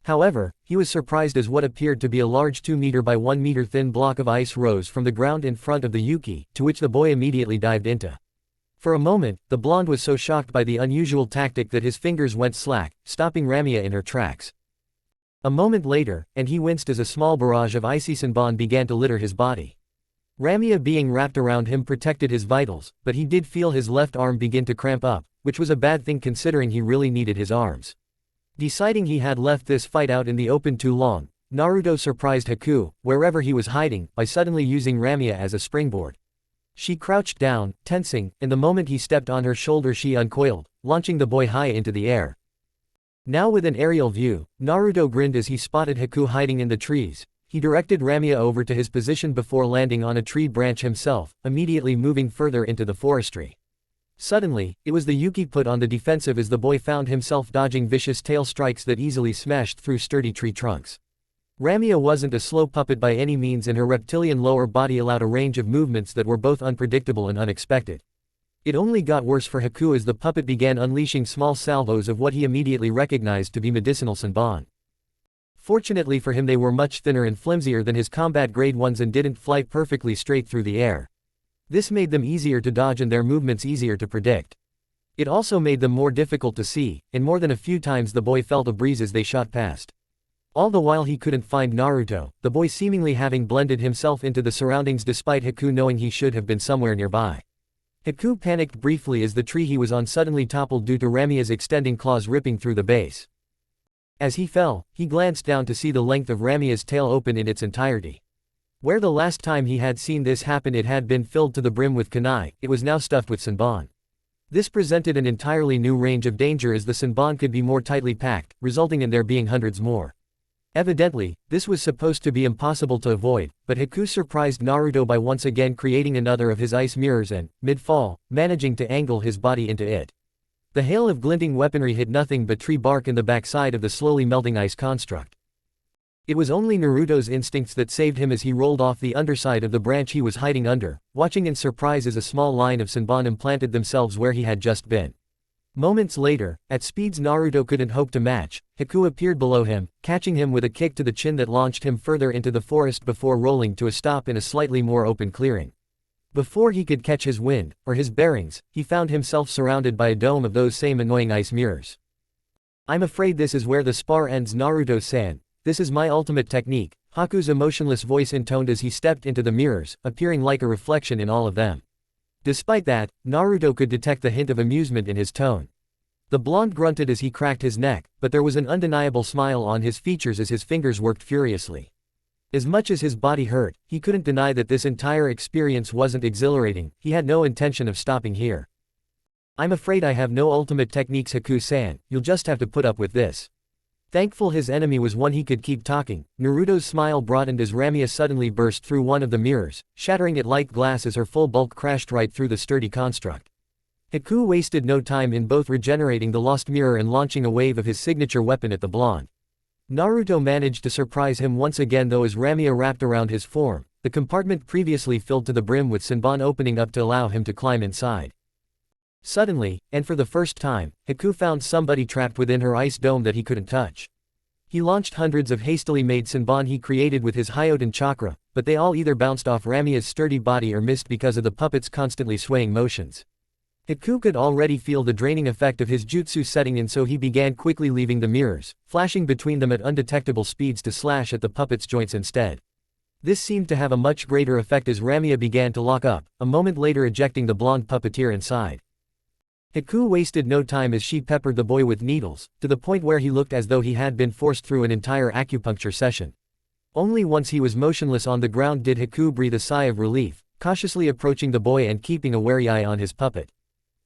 However, he was surprised as what appeared to be a large 2 meter by 1 meter thin block of ice rose from the ground in front of the Yuki, to which the boy immediately dived into. For a moment, the blonde was so shocked by the unusual tactic that his fingers went slack, stopping Ramia in her tracks. A moment later, and he winced as a small barrage of icy senbon began to litter his body. Ramia being wrapped around him protected his vitals, but he did feel his left arm begin to cramp up, which was a bad thing considering he really needed his arms. Deciding he had left this fight out in the open too long, Naruto surprised Haku, wherever he was hiding, by suddenly using Ramia as a springboard. She crouched down, tensing, and the moment he stepped on her shoulder she uncoiled, launching the boy high into the air. Now with an aerial view, Naruto grinned as he spotted Haku hiding in the trees. He directed Ramia over to his position before landing on a tree branch himself, immediately moving further into the forestry. Suddenly, it was the Yuki put on the defensive as the boy found himself dodging vicious tail strikes that easily smashed through sturdy tree trunks. Ramia wasn't a slow puppet by any means and her reptilian lower body allowed a range of movements that were both unpredictable and unexpected. It only got worse for Haku as the puppet began unleashing small salvos of what he immediately recognized to be medicinal senbon. Fortunately for him they were much thinner and flimsier than his combat-grade ones and didn't fly perfectly straight through the air. This made them easier to dodge and their movements easier to predict. It also made them more difficult to see, and more than a few times the boy felt a breeze as they shot past. All the while he couldn't find Naruto, the boy seemingly having blended himself into the surroundings despite Haku knowing he should have been somewhere nearby. Haku panicked briefly as the tree he was on suddenly toppled due to Ramia's extending claws ripping through the base. As he fell, he glanced down to see the length of Ramia's tail open in its entirety. Where the last time he had seen this happen it had been filled to the brim with kunai, it was now stuffed with senbon. This presented an entirely new range of danger as the senbon could be more tightly packed, resulting in there being hundreds more. Evidently, this was supposed to be impossible to avoid, but Haku surprised Naruto by once again creating another of his ice mirrors and, mid-fall, managing to angle his body into it. The hail of glinting weaponry hit nothing but tree bark in the backside of the slowly melting ice construct. It was only Naruto's instincts that saved him as he rolled off the underside of the branch he was hiding under, watching in surprise as a small line of senbon implanted themselves where he had just been. Moments later, at speeds Naruto couldn't hope to match, Haku appeared below him, catching him with a kick to the chin that launched him further into the forest before rolling to a stop in a slightly more open clearing. Before he could catch his wind, or his bearings, he found himself surrounded by a dome of those same annoying ice mirrors. I'm afraid this is where the spar ends, Naruto-san. This is my ultimate technique, Haku's emotionless voice intoned as he stepped into the mirrors, appearing like a reflection in all of them. Despite that, Naruto could detect the hint of amusement in his tone. The blonde grunted as he cracked his neck, but there was an undeniable smile on his features as his fingers worked furiously. As much as his body hurt, he couldn't deny that this entire experience wasn't exhilarating. He had no intention of stopping here. I'm afraid I have no ultimate techniques, Haku-san, you'll just have to put up with this. Thankful his enemy was one he could keep talking, Naruto's smile broadened as Ramia suddenly burst through one of the mirrors, shattering it like glass as her full bulk crashed right through the sturdy construct. Haku wasted no time in both regenerating the lost mirror and launching a wave of his signature weapon at the blonde. Naruto managed to surprise him once again though as Ramia wrapped around his form, the compartment previously filled to the brim with Senbon opening up to allow him to climb inside. Suddenly, and for the first time, Haku found somebody trapped within her ice dome that he couldn't touch. He launched hundreds of hastily made Senbon he created with his Hyoden chakra, but they all either bounced off Ramia's sturdy body or missed because of the puppet's constantly swaying motions. Haku could already feel the draining effect of his jutsu setting in, so he began quickly leaving the mirrors, flashing between them at undetectable speeds to slash at the puppet's joints instead. This seemed to have a much greater effect as Ramia began to lock up, a moment later ejecting the blonde puppeteer inside. Haku wasted no time as she peppered the boy with needles, to the point where he looked as though he had been forced through an entire acupuncture session. Only once he was motionless on the ground did Haku breathe a sigh of relief, cautiously approaching the boy and keeping a wary eye on his puppet.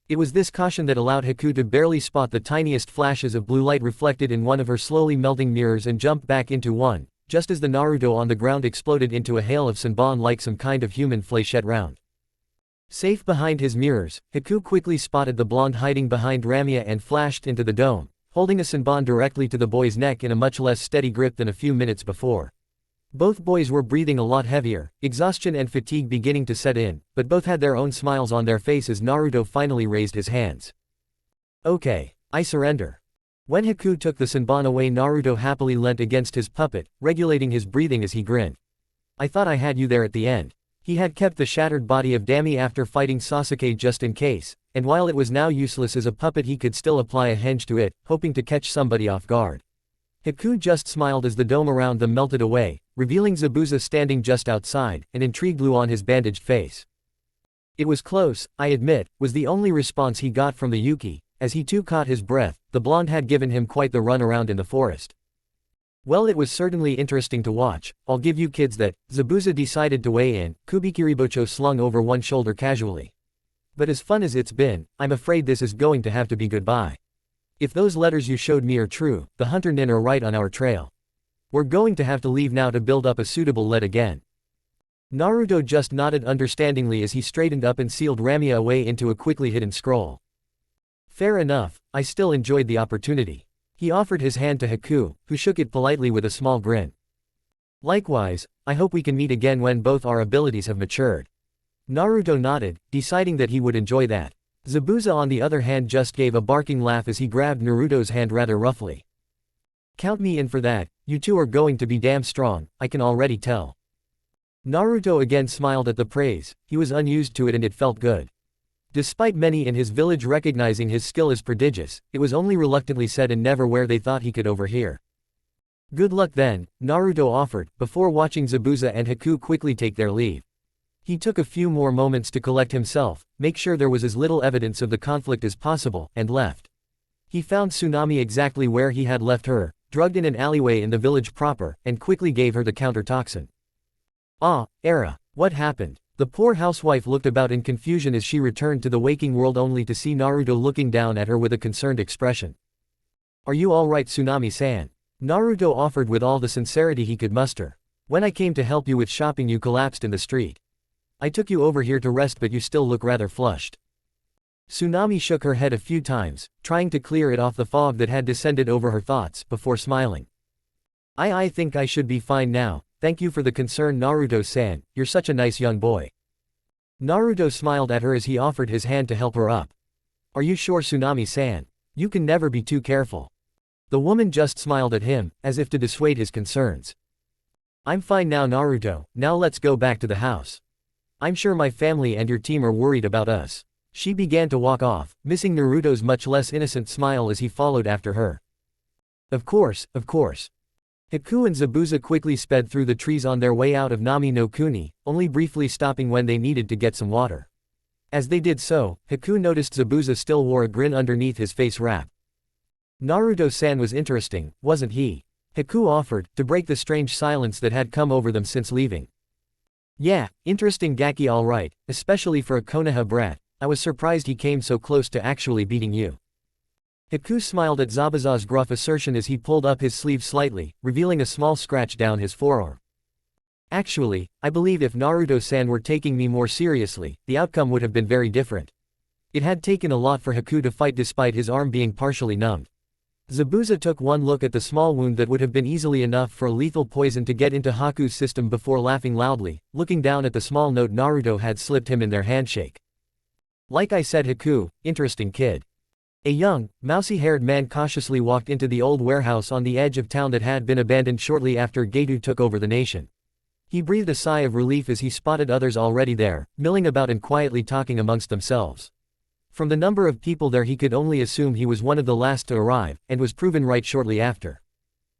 It was this caution that allowed Haku to barely spot the tiniest flashes of blue light reflected in one of her slowly melting mirrors and jump back into one, just as the Naruto on the ground exploded into a hail of Senbon like some kind of human fléchette round. Safe behind his mirrors, Haku quickly spotted the blonde hiding behind Ramia and flashed into the dome, holding a Senbon directly to the boy's neck in a much less steady grip than a few minutes before. Both boys were breathing a lot heavier, exhaustion and fatigue beginning to set in, but both had their own smiles on their faces. Naruto finally raised his hands. Okay, I surrender. When Haku took the Senbon away, Naruto happily leant against his puppet, regulating his breathing as he grinned. I thought I had you there at the end. He had kept the shattered body of Dami after fighting Sasuke just in case, and while it was now useless as a puppet he could still apply a henge to it, hoping to catch somebody off guard. Haku just smiled as the dome around them melted away, revealing Zabuza standing just outside, an intrigued glue on his bandaged face. It was close, I admit, was the only response he got from the Yuki, as he too caught his breath. The blonde had given him quite the run around in the forest. Well, it was certainly interesting to watch, I'll give you kids that. Zabuza decided to weigh in, Kubikiribocho slung over one shoulder casually. But as fun as it's been, I'm afraid this is going to have to be goodbye. If those letters you showed me are true, the hunter nin are right on our trail. We're going to have to leave now to build up a suitable lead again. Naruto just nodded understandingly as he straightened up and sealed Ramia away into a quickly hidden scroll. Fair enough, I still enjoyed the opportunity. He offered his hand to Haku, who shook it politely with a small grin. Likewise, I hope we can meet again when both our abilities have matured. Naruto nodded, deciding that he would enjoy that. Zabuza on the other hand just gave a barking laugh as he grabbed Naruto's hand rather roughly. Count me in for that, you two are going to be damn strong, I can already tell. Naruto again smiled at the praise, he was unused to it and it felt good. Despite many in his village recognizing his skill as prodigious, it was only reluctantly said and never where they thought he could overhear. Good luck then, Naruto offered, before watching Zabuza and Haku quickly take their leave. He took a few more moments to collect himself, make sure there was as little evidence of the conflict as possible, and left. He found Tsunami exactly where he had left her, drugged in an alleyway in the village proper, and quickly gave her the counter-toxin. Ah, Era, what happened? The poor housewife looked about in confusion as she returned to the waking world only to see Naruto looking down at her with a concerned expression. Are you alright, Tsunami-san? Naruto offered with all the sincerity he could muster. When I came to help you with shopping you collapsed in the street. I took you over here to rest but you still look rather flushed. Tsunami shook her head a few times, trying to clear it off the fog that had descended over her thoughts, before smiling. I think I should be fine now. Thank you for the concern, Naruto-san, you're such a nice young boy. Naruto smiled at her as he offered his hand to help her up. Are you sure, Tsunami-san? You can never be too careful. The woman just smiled at him, as if to dissuade his concerns. I'm fine now, Naruto, now let's go back to the house. I'm sure my family and your team are worried about us. She began to walk off, missing Naruto's much less innocent smile as he followed after her. Of course, of course. Haku and Zabuza quickly sped through the trees on their way out of Nami no Kuni, only briefly stopping when they needed to get some water. As they did so, Haku noticed Zabuza still wore a grin underneath his face wrap. Naruto-san was interesting, wasn't he? Haku offered, to break the strange silence that had come over them since leaving. Yeah, interesting Gaki, alright, especially for a Konoha brat. I was surprised he came so close to actually beating you. Haku smiled at Zabuza's gruff assertion as he pulled up his sleeve slightly, revealing a small scratch down his forearm. Actually, I believe if Naruto-san were taking me more seriously, the outcome would have been very different. It had taken a lot for Haku to fight despite his arm being partially numbed. Zabuza took one look at the small wound that would have been easily enough for a lethal poison to get into Haku's system before laughing loudly, looking down at the small note Naruto had slipped him in their handshake. Like I said, Haku, interesting kid. A young, mousy-haired man cautiously walked into the old warehouse on the edge of town that had been abandoned shortly after Getu took over the nation. He breathed a sigh of relief as he spotted others already there, milling about and quietly talking amongst themselves. From the number of people there he could only assume he was one of the last to arrive, and was proven right shortly after.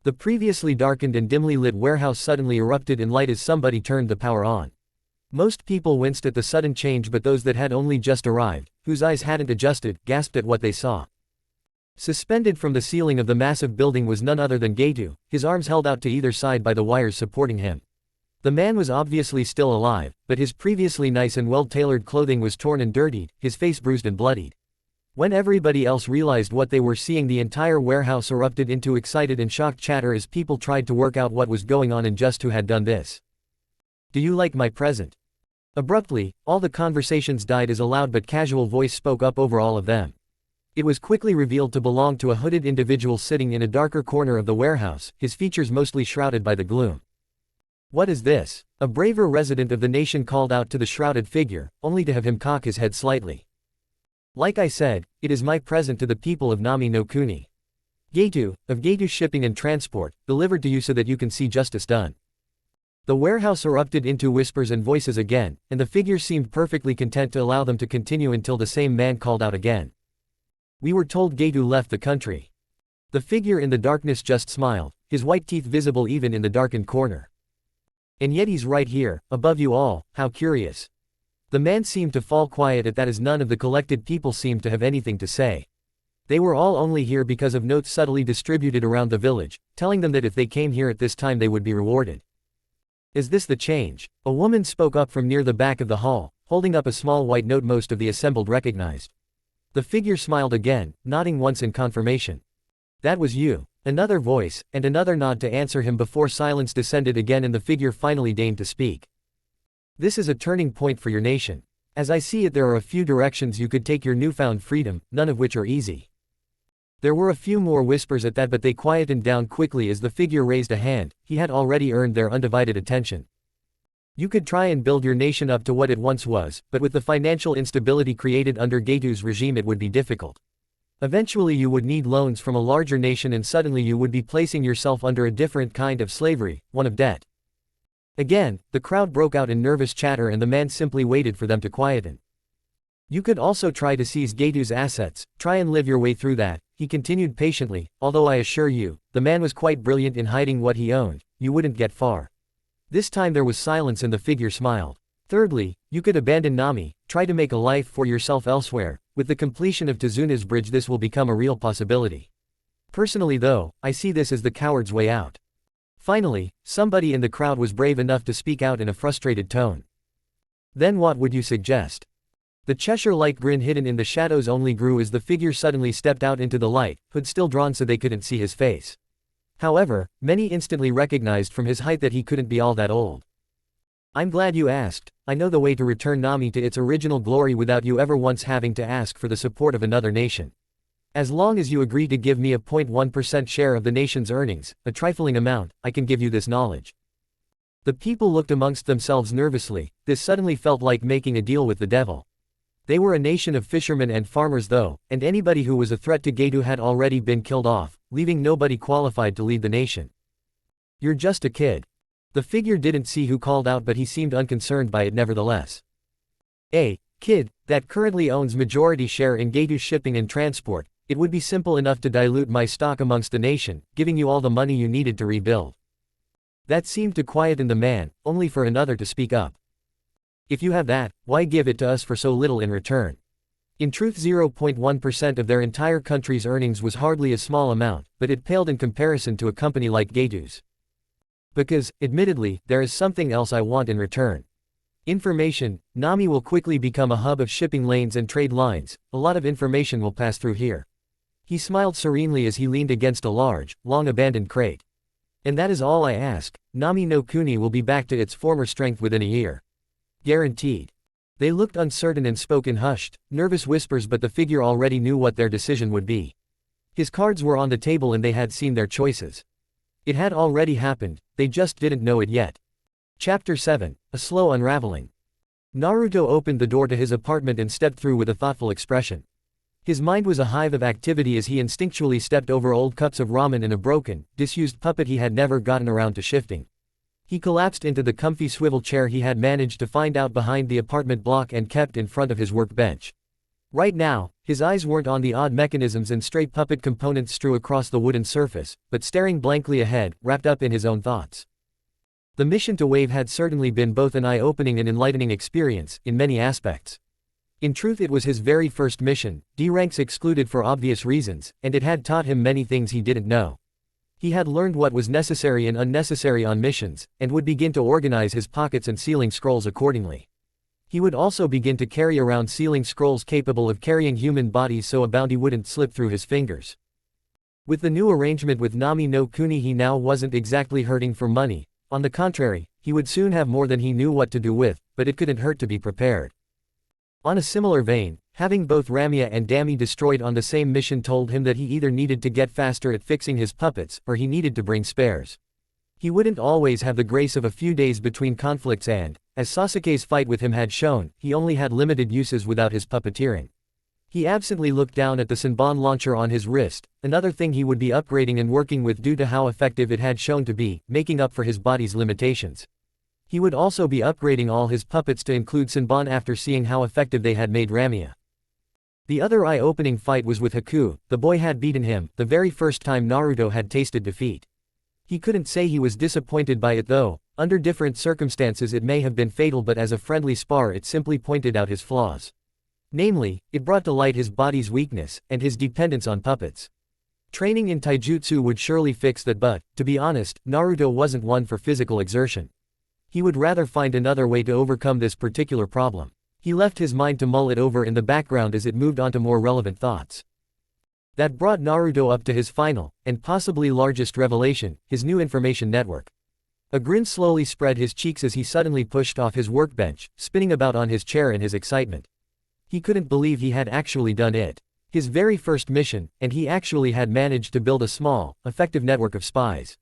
The previously darkened and dimly lit warehouse suddenly erupted in light as somebody turned the power on. Most people winced at the sudden change, but those that had only just arrived, whose eyes hadn't adjusted, gasped at what they saw. Suspended from the ceiling of the massive building was none other than Getu, his arms held out to either side by the wires supporting him. The man was obviously still alive, but his previously nice and well-tailored clothing was torn and dirtied, his face bruised and bloodied. When everybody else realized what they were seeing, the entire warehouse erupted into excited and shocked chatter as people tried to work out what was going on and just who had done this. Do you like my present? Abruptly, all the conversations died as a loud but casual voice spoke up over all of them. It was quickly revealed to belong to a hooded individual sitting in a darker corner of the warehouse, his features mostly shrouded by the gloom. What is this? A braver resident of the nation called out to the shrouded figure, only to have him cock his head slightly. Like I said, it is my present to the people of Nami no Kuni. Getu, of Getu Shipping and Transport, delivered to you so that you can see justice done. The warehouse erupted into whispers and voices again, and the figure seemed perfectly content to allow them to continue until the same man called out again. We were told Getu left the country. The figure in the darkness just smiled, his white teeth visible even in the darkened corner. And yet he's right here, above you all, how curious. The man seemed to fall quiet at that as none of the collected people seemed to have anything to say. They were all only here because of notes subtly distributed around the village, telling them that if they came here at this time they would be rewarded. Is this the change? A woman spoke up from near the back of the hall, holding up a small white note most of the assembled recognized. The figure smiled again, nodding once in confirmation. That was you. Another voice, and another nod to answer him before silence descended again and the figure finally deigned to speak. This is a turning point for your nation. As I see it, there are a few directions you could take your newfound freedom, none of which are easy. There were a few more whispers at that, but they quietened down quickly as the figure raised a hand. He had already earned their undivided attention. You could try and build your nation up to what it once was, but with the financial instability created under Getu's regime it would be difficult. Eventually you would need loans from a larger nation and suddenly you would be placing yourself under a different kind of slavery, one of debt. Again, the crowd broke out in nervous chatter and the man simply waited for them to quieten. You could also try to seize Getu's assets, try and live your way through that, he continued patiently, although I assure you, the man was quite brilliant in hiding what he owned, you wouldn't get far. This time there was silence and the figure smiled. Thirdly, you could abandon Nami, try to make a life for yourself elsewhere. With the completion of Tezuna's bridge this will become a real possibility. Personally though, I see this as the coward's way out. Finally, somebody in the crowd was brave enough to speak out in a frustrated tone. Then what would you suggest? The Cheshire-like grin hidden in the shadows only grew as the figure suddenly stepped out into the light, hood still drawn so they couldn't see his face. However, many instantly recognized from his height that he couldn't be all that old. I'm glad you asked. I know the way to return Nami to its original glory without you ever once having to ask for the support of another nation. As long as you agree to give me a 0.1% share of the nation's earnings, a trifling amount, I can give you this knowledge. The people looked amongst themselves nervously. This suddenly felt like making a deal with the devil. They were a nation of fishermen and farmers though, and anybody who was a threat to Getu had already been killed off, leaving nobody qualified to lead the nation. You're just a kid. The figure didn't see who called out, but he seemed unconcerned by it nevertheless. A kid that currently owns majority share in Getu Shipping and Transport, It would be simple enough to dilute my stock amongst the nation, giving you all the money you needed to rebuild. That seemed to quieten the man, only for another to speak up. If you have that, why give it to us for so little in return? In truth, 0.1% of their entire country's earnings was hardly a small amount, but it paled in comparison to a company like Geidu's. Because, admittedly, there is something else I want in return. Information. Nami will quickly become a hub of shipping lanes and trade lines, a lot of information will pass through here. He smiled serenely as he leaned against a large, long-abandoned crate. And that is all I ask. Nami no Kuni will be back to its former strength within a year. Guaranteed. They looked uncertain and spoke in hushed, nervous whispers, but the figure already knew what their decision would be. His cards were on the table and they had seen their choices. It had already happened, they just didn't know it yet. Chapter 7. A Slow Unraveling. Naruto opened the door to his apartment and stepped through with a thoughtful expression. His mind was a hive of activity as he instinctually stepped over old cups of ramen and a broken, disused puppet he had never gotten around to shifting. He collapsed into the comfy swivel chair he had managed to find out behind the apartment block and kept in front of his workbench. Right now, his eyes weren't on the odd mechanisms and stray puppet components strewn across the wooden surface, but staring blankly ahead, wrapped up in his own thoughts. The mission to Wave had certainly been both an eye-opening and enlightening experience, in many aspects. In truth, it was his very first mission, D ranks excluded for obvious reasons, and it had taught him many things he didn't know. He had learned what was necessary and unnecessary on missions, and would begin to organize his pockets and sealing scrolls accordingly. He would also begin to carry around sealing scrolls capable of carrying human bodies so a bounty wouldn't slip through his fingers. With the new arrangement with Nami no Kuni, he now wasn't exactly hurting for money. On the contrary, he would soon have more than he knew what to do with, but it couldn't hurt to be prepared. On a similar vein, having both Ramia and Dami destroyed on the same mission told him that he either needed to get faster at fixing his puppets, or he needed to bring spares. He wouldn't always have the grace of a few days between conflicts and, as Sasuke's fight with him had shown, he only had limited uses without his puppeteering. He absently looked down at the Senbon launcher on his wrist, another thing he would be upgrading and working with due to how effective it had shown to be, making up for his body's limitations. He would also be upgrading all his puppets to include Senbon after seeing how effective they had made Ramia. The other eye-opening fight was with Haku. The boy had beaten him, the very first time Naruto had tasted defeat. He couldn't say he was disappointed by it though. Under different circumstances it may have been fatal, but as a friendly spar it simply pointed out his flaws. Namely, it brought to light his body's weakness, and his dependence on puppets. Training in taijutsu would surely fix that, but, to be honest, Naruto wasn't one for physical exertion. He would rather find another way to overcome this particular problem. He left his mind to mull it over in the background as it moved on to more relevant thoughts. That brought Naruto up to his final, and possibly largest revelation, his new information network. A grin slowly spread his cheeks as he suddenly pushed off his workbench, spinning about on his chair in his excitement. He couldn't believe he had actually done it. His very first mission, and he actually had managed to build a small, effective network of spies.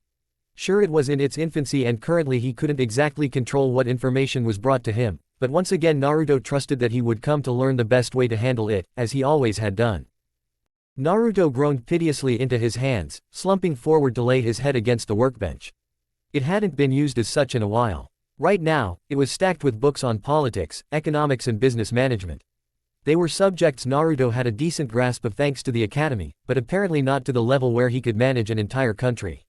Sure, it was in its infancy and currently he couldn't exactly control what information was brought to him, but once again Naruto trusted that he would come to learn the best way to handle it, as he always had done. Naruto groaned piteously into his hands, slumping forward to lay his head against the workbench. It hadn't been used as such in a while. Right now, it was stacked with books on politics, economics and business management. They were subjects Naruto had a decent grasp of thanks to the academy, but apparently not to the level where he could manage an entire country.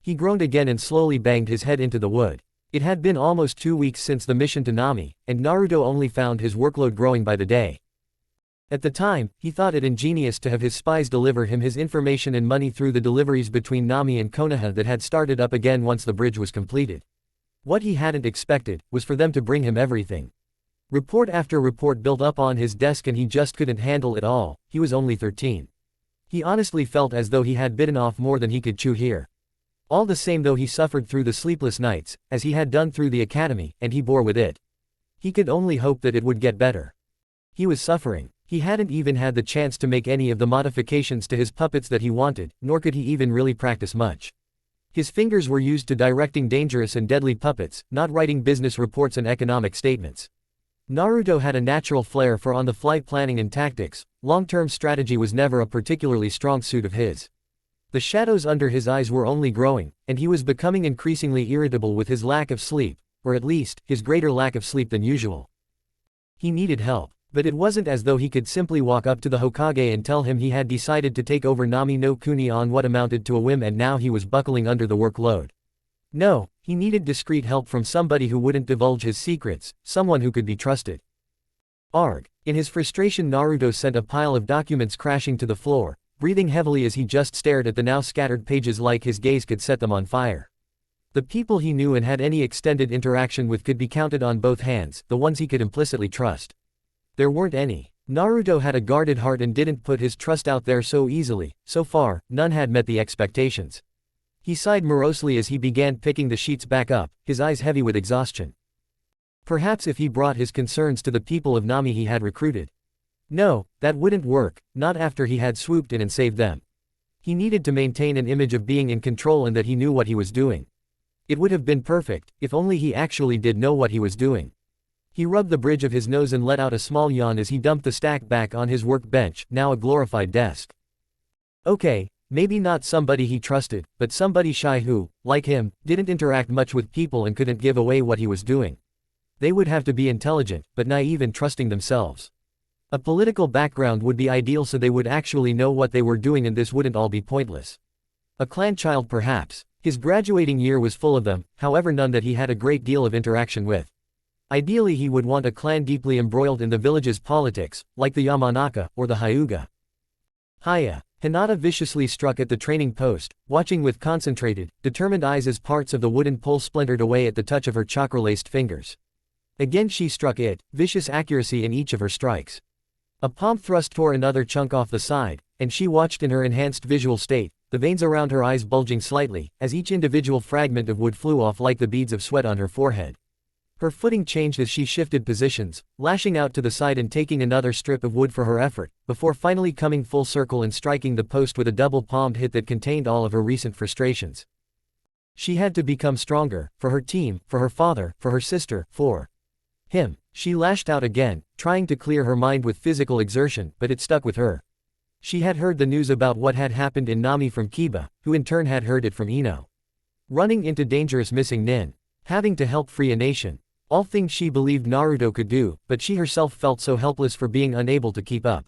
He groaned again and slowly banged his head into the wood. It had been almost 2 weeks since the mission to Nami, and Naruto only found his workload growing by the day. At the time, he thought it ingenious to have his spies deliver him his information and money through the deliveries between Nami and Konoha that had started up again once the bridge was completed. What he hadn't expected was for them to bring him everything. Report after report built up on his desk and he just couldn't handle it all. He was only 13. He honestly felt as though he had bitten off more than he could chew here. All the same though, he suffered through the sleepless nights, as he had done through the academy, and he bore with it. He could only hope that it would get better. He was suffering. He hadn't even had the chance to make any of the modifications to his puppets that he wanted, nor could he even really practice much. His fingers were used to directing dangerous and deadly puppets, not writing business reports and economic statements. Naruto had a natural flair for on-the-fly planning and tactics. Long-term strategy was never a particularly strong suit of his. The shadows under his eyes were only growing, and he was becoming increasingly irritable with his lack of sleep, or at least, his greater lack of sleep than usual. He needed help. But it wasn't as though he could simply walk up to the Hokage and tell him he had decided to take over Nami no Kuni on what amounted to a whim and now he was buckling under the workload. No, he needed discreet help from somebody who wouldn't divulge his secrets, someone who could be trusted. Arg. In his frustration, Naruto sent a pile of documents crashing to the floor, breathing heavily as he just stared at the now scattered pages like his gaze could set them on fire. The people he knew and had any extended interaction with could be counted on both hands, the ones he could implicitly trust. There weren't any. Naruto had a guarded heart and didn't put his trust out there so easily. So far, none had met the expectations. He sighed morosely as he began picking the sheets back up, his eyes heavy with exhaustion. Perhaps if he brought his concerns to the people of Nami he had recruited. No, that wouldn't work, not after he had swooped in and saved them. He needed to maintain an image of being in control and that he knew what he was doing. It would have been perfect, if only he actually did know what he was doing. He rubbed the bridge of his nose and let out a small yawn as he dumped the stack back on his workbench, now a glorified desk. Okay, maybe not somebody he trusted, but somebody shy who, like him, didn't interact much with people and couldn't give away what he was doing. They would have to be intelligent, but naive and trusting themselves. A political background would be ideal so they would actually know what they were doing and this wouldn't all be pointless. A clan child perhaps. His graduating year was full of them, however none that he had a great deal of interaction with. Ideally he would want a clan deeply embroiled in the village's politics, like the Yamanaka, or the Hyuga. Hiya. Hinata viciously struck at the training post, watching with concentrated, determined eyes as parts of the wooden pole splintered away at the touch of her chakra-laced fingers. Again she struck it, vicious accuracy in each of her strikes. A palm thrust tore another chunk off the side, and she watched in her enhanced visual state, the veins around her eyes bulging slightly, as each individual fragment of wood flew off like the beads of sweat on her forehead. Her footing changed as she shifted positions, lashing out to the side and taking another strip of wood for her effort, before finally coming full circle and striking the post with a double-palmed hit that contained all of her recent frustrations. She had to become stronger, for her team, for her father, for her sister, for him. She lashed out again, trying to clear her mind with physical exertion, but it stuck with her. She had heard the news about what had happened in Nami from Kiba, who in turn had heard it from Ino. Running into dangerous missing nin. Having to help free a nation. All things she believed Naruto could do, but she herself felt so helpless for being unable to keep up.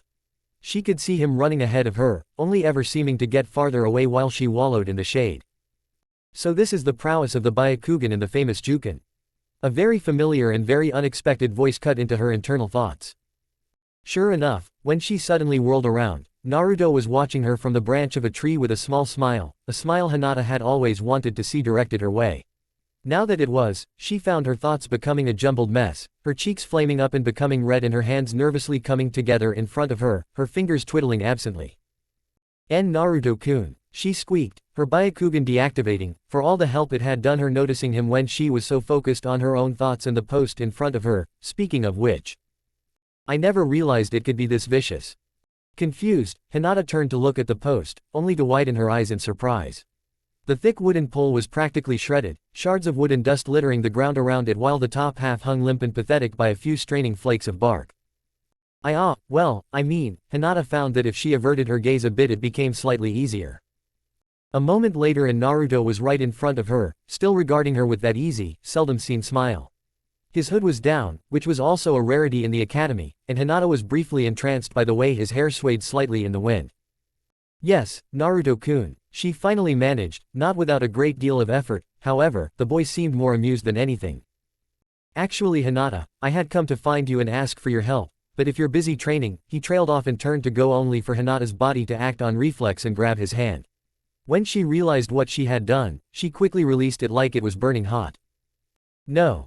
She could see him running ahead of her, only ever seeming to get farther away while she wallowed in the shade. So this is the prowess of the Byakugan and the famous Jukin. A very familiar and very unexpected voice cut into her internal thoughts. Sure enough, when she suddenly whirled around, Naruto was watching her from the branch of a tree with a smile Hinata had always wanted to see directed her way. Now that it was, she found her thoughts becoming a jumbled mess, her cheeks flaming up and becoming red and her hands nervously coming together in front of her, her fingers twiddling absently. Naruto-kun, she squeaked, her Byakugan deactivating, for all the help it had done her noticing him when she was so focused on her own thoughts and the post in front of her, speaking of which. I never realized it could be this vicious. Confused, Hinata turned to look at the post, only to widen her eyes in surprise. The thick wooden pole was practically shredded, shards of wood and dust littering the ground around it while the top half hung limp and pathetic by a few straining flakes of bark. Hinata found that if she averted her gaze a bit it became slightly easier. A moment later and Naruto was right in front of her, still regarding her with that easy, seldom-seen smile. His hood was down, which was also a rarity in the academy, and Hinata was briefly entranced by the way his hair swayed slightly in the wind. Yes, Naruto-kun, she finally managed, not without a great deal of effort, however, the boy seemed more amused than anything. Actually Hinata, I had come to find you and ask for your help, but if you're busy training, he trailed off and turned to go only for Hinata's body to act on reflex and grab his hand. When she realized what she had done, she quickly released it like it was burning hot. No,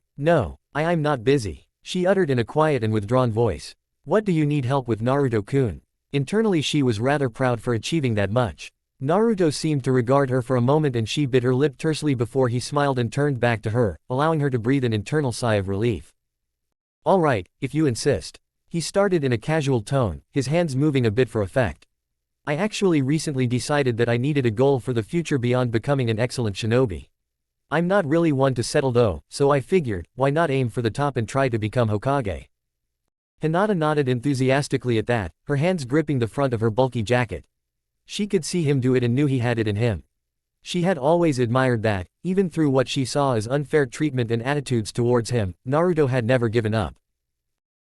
I'm not busy, she uttered in a quiet and withdrawn voice. What do you need help with, Naruto-kun? Internally she was rather proud for achieving that much. Naruto seemed to regard her for a moment and she bit her lip tersely before he smiled and turned back to her, allowing her to breathe an internal sigh of relief. All right, if you insist. He started in a casual tone, his hands moving a bit for effect. I actually recently decided that I needed a goal for the future beyond becoming an excellent shinobi. I'm not really one to settle though, so I figured, why not aim for the top and try to become Hokage? Hinata nodded enthusiastically at that, her hands gripping the front of her bulky jacket. She could see him do it and knew he had it in him. She had always admired that, even through what she saw as unfair treatment and attitudes towards him, Naruto had never given up.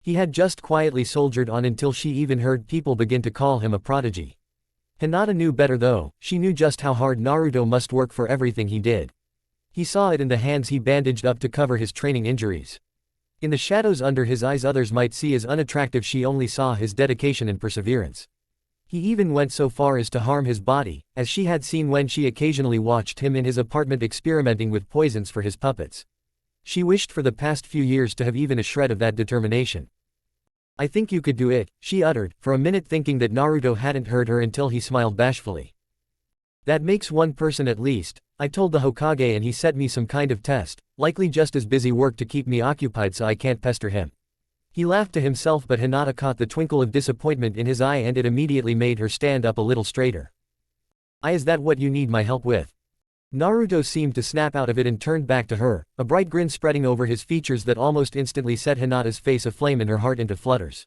He had just quietly soldiered on until she even heard people begin to call him a prodigy. Hinata knew better though, she knew just how hard Naruto must work for everything he did. He saw it in the hands he bandaged up to cover his training injuries. In the shadows under his eyes others might see as unattractive, she only saw his dedication and perseverance. He even went so far as to harm his body, as she had seen when she occasionally watched him in his apartment experimenting with poisons for his puppets. She wished for the past few years to have even a shred of that determination. "I think you could do it," she uttered, for a minute thinking that Naruto hadn't heard her until he smiled bashfully. "That makes one person at least. I told the Hokage and he set me some kind of test, likely just as busy work to keep me occupied so I can't pester him." He laughed to himself, but Hinata caught the twinkle of disappointment in his eye and it immediately made her stand up a little straighter. Is that what you need my help with?" Naruto seemed to snap out of it and turned back to her, a bright grin spreading over his features that almost instantly set Hinata's face aflame and her heart into flutters.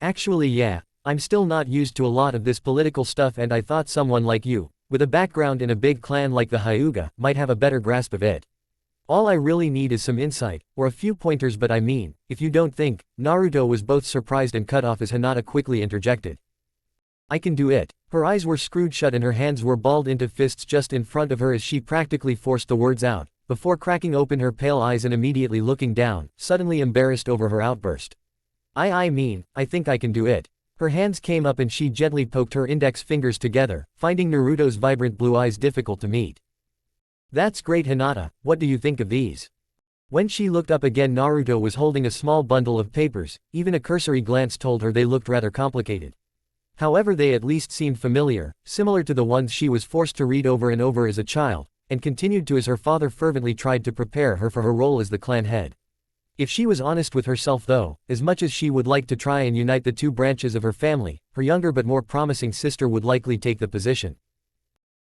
"Actually yeah, I'm still not used to a lot of this political stuff and I thought someone like you, with a background in a big clan like the Hyuga, might have a better grasp of it. All I really need is some insight, or a few pointers, but I mean, if you don't think." Naruto was both surprised and cut off as Hinata quickly interjected. "I can do it." Her eyes were screwed shut and her hands were balled into fists just in front of her as she practically forced the words out, before cracking open her pale eyes and immediately looking down, suddenly embarrassed over her outburst. I mean, I think I can do it." Her hands came up and she gently poked her index fingers together, finding Naruto's vibrant blue eyes difficult to meet. "That's great Hinata, what do you think of these?" When she looked up again Naruto was holding a small bundle of papers, even a cursory glance told her they looked rather complicated. However they at least seemed familiar, similar to the ones she was forced to read over and over as a child, and continued to as her father fervently tried to prepare her for her role as the clan head. If she was honest with herself though, as much as she would like to try and unite the two branches of her family, her younger but more promising sister would likely take the position.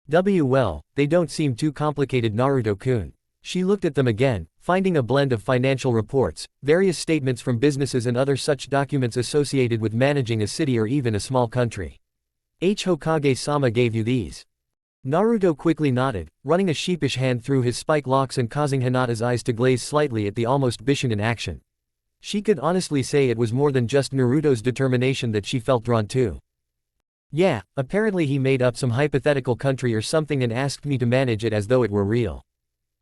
Well, they don't seem too complicated Naruto-kun. She looked at them again, finding a blend of financial reports, various statements from businesses and other such documents associated with managing a city or even a small country. Hokage-sama gave you these?" Naruto quickly nodded, running a sheepish hand through his spike locks and causing Hinata's eyes to glaze slightly at the almost Bishonen action. She could honestly say it was more than just Naruto's determination that she felt drawn to. "Yeah, apparently he made up some hypothetical country or something and asked me to manage it as though it were real."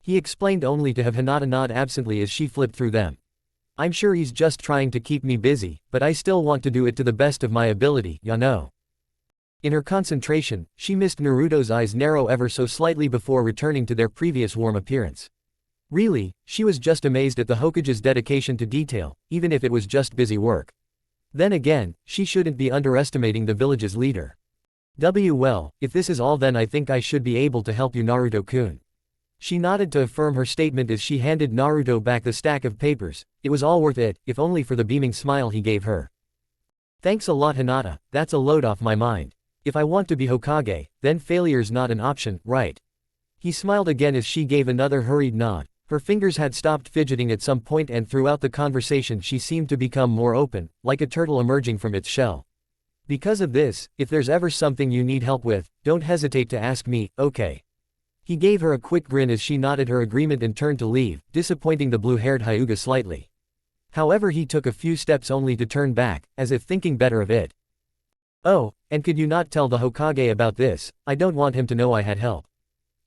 He explained only to have Hinata nod absently as she flipped through them. "I'm sure he's just trying to keep me busy, but I still want to do it to the best of my ability, ya know." In her concentration, she missed Naruto's eyes narrow ever so slightly before returning to their previous warm appearance. Really, she was just amazed at the Hokage's dedication to detail, even if it was just busy work. Then again, she shouldn't be underestimating the village's leader. Well, if this is all then I think I should be able to help you Naruto-kun." She nodded to affirm her statement as she handed Naruto back the stack of papers. It was all worth it, if only for the beaming smile he gave her. "Thanks a lot Hinata, that's a load off my mind. If I want to be Hokage, then failure's not an option, right?" He smiled again as she gave another hurried nod. Her fingers had stopped fidgeting at some point and throughout the conversation she seemed to become more open, like a turtle emerging from its shell. "Because of this, if there's ever something you need help with, don't hesitate to ask me, okay?" He gave her a quick grin as she nodded her agreement and turned to leave, disappointing the blue-haired Hyuga slightly. However he took a few steps only to turn back, as if thinking better of it. "Oh, and could you not tell the Hokage about this? I don't want him to know I had help."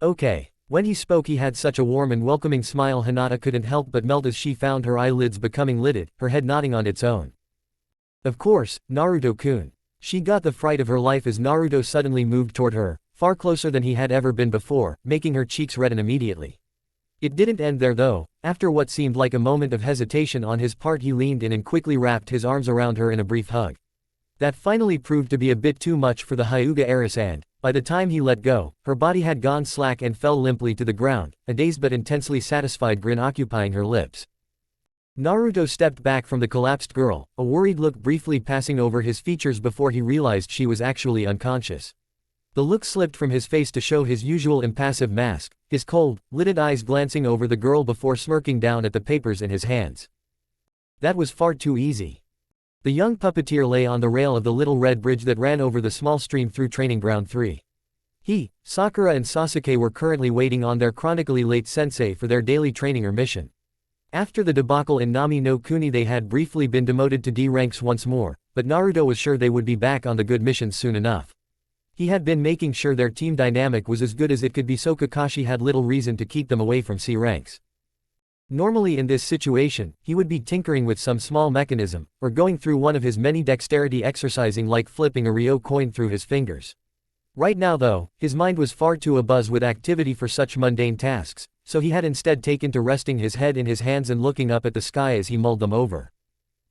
"Okay." When he spoke he had such a warm and welcoming smile Hinata couldn't help but melt as she found her eyelids becoming lidded, her head nodding on its own. "Of course, Naruto-kun." She got the fright of her life as Naruto suddenly moved toward her, far closer than he had ever been before, making her cheeks redden immediately. It didn't end there though. After what seemed like a moment of hesitation on his part he leaned in and quickly wrapped his arms around her in a brief hug. That finally proved to be a bit too much for the Hyuga heiress and, by the time he let go, her body had gone slack and fell limply to the ground, a dazed but intensely satisfied grin occupying her lips. Naruto stepped back from the collapsed girl, a worried look briefly passing over his features before he realized she was actually unconscious. The look slipped from his face to show his usual impassive mask, his cold, lidded eyes glancing over the girl before smirking down at the papers in his hands. That was far too easy. The young puppeteer lay on the rail of the little red bridge that ran over the small stream through Training Ground 3. He, Sakura and Sasuke were currently waiting on their chronically late sensei for their daily training or mission. After the debacle in Nami no Kuni, they had briefly been demoted to D ranks once more, but Naruto was sure they would be back on the good missions soon enough. He had been making sure their team dynamic was as good as it could be, so Kakashi had little reason to keep them away from C ranks. Normally in this situation, he would be tinkering with some small mechanism, or going through one of his many dexterity exercising like flipping a Ryo coin through his fingers. Right now though, his mind was far too abuzz with activity for such mundane tasks, so he had instead taken to resting his head in his hands and looking up at the sky as he mulled them over.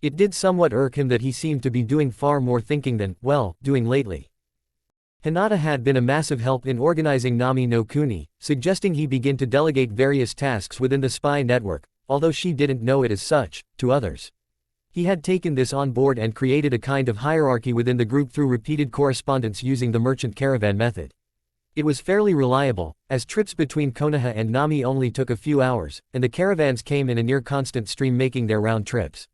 It did somewhat irk him that he seemed to be doing far more thinking than, well, doing lately. Hinata had been a massive help in organizing Nami no Kuni, suggesting he begin to delegate various tasks within the spy network, although she didn't know it as such, to others. He had taken this on board and created a kind of hierarchy within the group through repeated correspondence using the merchant caravan method. It was fairly reliable, as trips between Konoha and Nami only took a few hours, and the caravans came in a near constant stream making their round trips.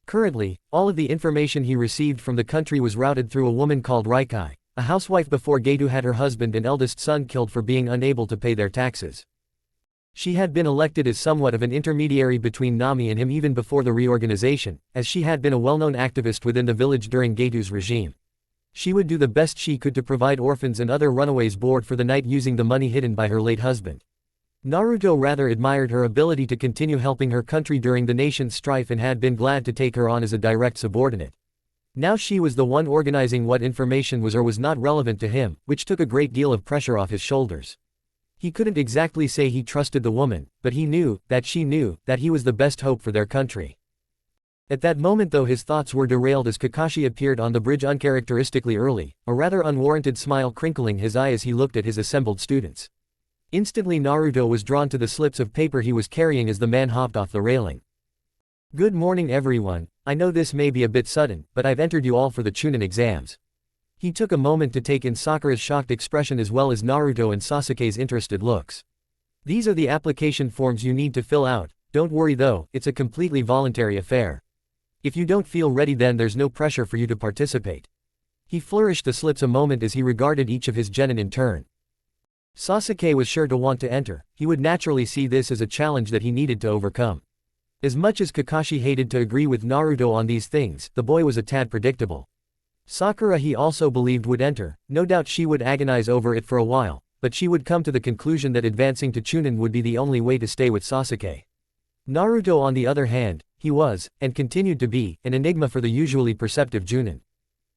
Currently, all of the information he received from the country was routed through a woman called Raikai, a housewife before Gedo had her husband and eldest son killed for being unable to pay their taxes. She had been elected as somewhat of an intermediary between Nami and him even before the reorganization, as she had been a well-known activist within the village during Gedo's regime. She would do the best she could to provide orphans and other runaways board for the night using the money hidden by her late husband. Naruto rather admired her ability to continue helping her country during the nation's strife and had been glad to take her on as a direct subordinate. Now she was the one organizing what information was or was not relevant to him, which took a great deal of pressure off his shoulders. He couldn't exactly say he trusted the woman, but he knew that she knew that he was the best hope for their country. At that moment though, his thoughts were derailed as Kakashi appeared on the bridge uncharacteristically early, a rather unwarranted smile crinkling his eye as he looked at his assembled students. Instantly Naruto was drawn to the slips of paper he was carrying as the man hopped off the railing. "Good morning everyone, I know this may be a bit sudden, but I've entered you all for the Chunin exams." He took a moment to take in Sakura's shocked expression as well as Naruto and Sasuke's interested looks. "These are the application forms you need to fill out, don't worry though, it's a completely voluntary affair. If you don't feel ready then there's no pressure for you to participate." He flourished the slips a moment as he regarded each of his genin in turn. Sasuke was sure to want to enter, he would naturally see this as a challenge that he needed to overcome. As much as Kakashi hated to agree with Naruto on these things, the boy was a tad predictable. Sakura he also believed would enter, no doubt she would agonize over it for a while, but she would come to the conclusion that advancing to Chunin would be the only way to stay with Sasuke. Naruto on the other hand, he was, and continued to be, an enigma for the usually perceptive Junin.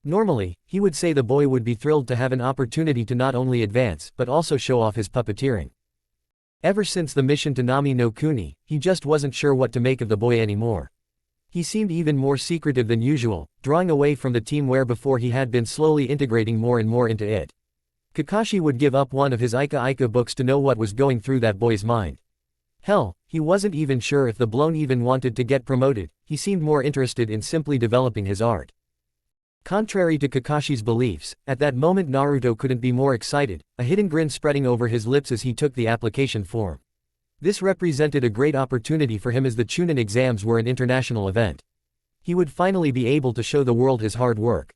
Normally, he would say the boy would be thrilled to have an opportunity to not only advance but also show off his puppeteering. Ever since the mission to Nami no Kuni, he just wasn't sure what to make of the boy anymore. He seemed even more secretive than usual, drawing away from the team where before he had been slowly integrating more and more into it. Kakashi would give up one of his Ika books to know what was going through that boy's mind. Hell, he wasn't even sure if the blown even wanted to get promoted, he seemed more interested in simply developing his art. Contrary to Kakashi's beliefs, at that moment Naruto couldn't be more excited, a hidden grin spreading over his lips as he took the application form. This represented a great opportunity for him as the Chunin exams were an international event. He would finally be able to show the world his hard work.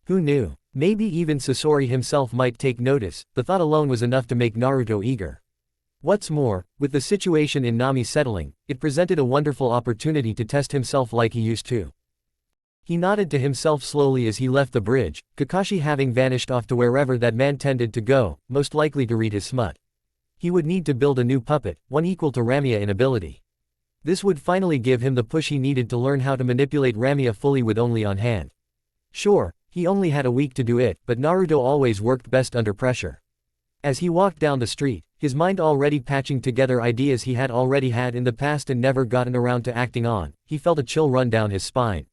Who knew? Maybe even Sasori himself might take notice, the thought alone was enough to make Naruto eager. What's more, with the situation in Nami settling, it presented a wonderful opportunity to test himself like he used to. He nodded to himself slowly as he left the bridge, Kakashi having vanished off to wherever that man tended to go, most likely to read his smut. He would need to build a new puppet, one equal to Ramia in ability. This would finally give him the push he needed to learn how to manipulate Ramia fully with only on hand. Sure, he only had a week to do it, but Naruto always worked best under pressure. As he walked down the street, his mind already patching together ideas he had already had in the past and never gotten around to acting on, he felt a chill run down his spine.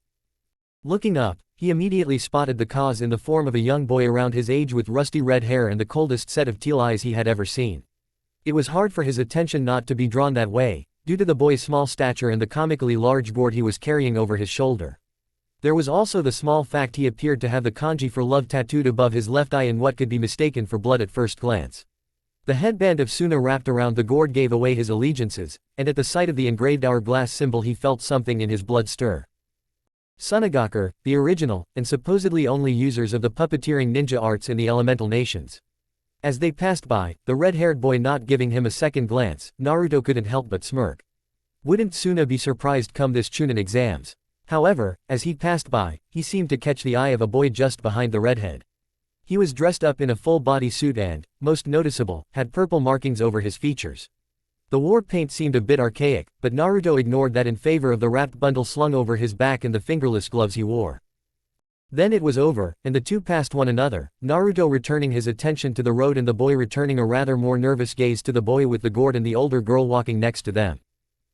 Looking up, he immediately spotted the cause in the form of a young boy around his age with rusty red hair and the coldest set of teal eyes he had ever seen. It was hard for his attention not to be drawn that way, due to the boy's small stature and the comically large gourd he was carrying over his shoulder. There was also the small fact he appeared to have the kanji for love tattooed above his left eye in what could be mistaken for blood at first glance. The headband of Suna wrapped around the gourd gave away his allegiances, and at the sight of the engraved hourglass symbol he felt something in his blood stir. Sunagaker, the original, and supposedly only users of the puppeteering ninja arts in the elemental nations. As they passed by, the red-haired boy not giving him a second glance, Naruto couldn't help but smirk. Wouldn't Suna be surprised come this Chunin exams? However, as he passed by, he seemed to catch the eye of a boy just behind the redhead. He was dressed up in a full-body suit and, most noticeable, had purple markings over his features. The war paint seemed a bit archaic, but Naruto ignored that in favor of the wrapped bundle slung over his back and the fingerless gloves he wore. Then it was over, and the two passed one another, Naruto returning his attention to the road and the boy returning a rather more nervous gaze to the boy with the gourd and the older girl walking next to them.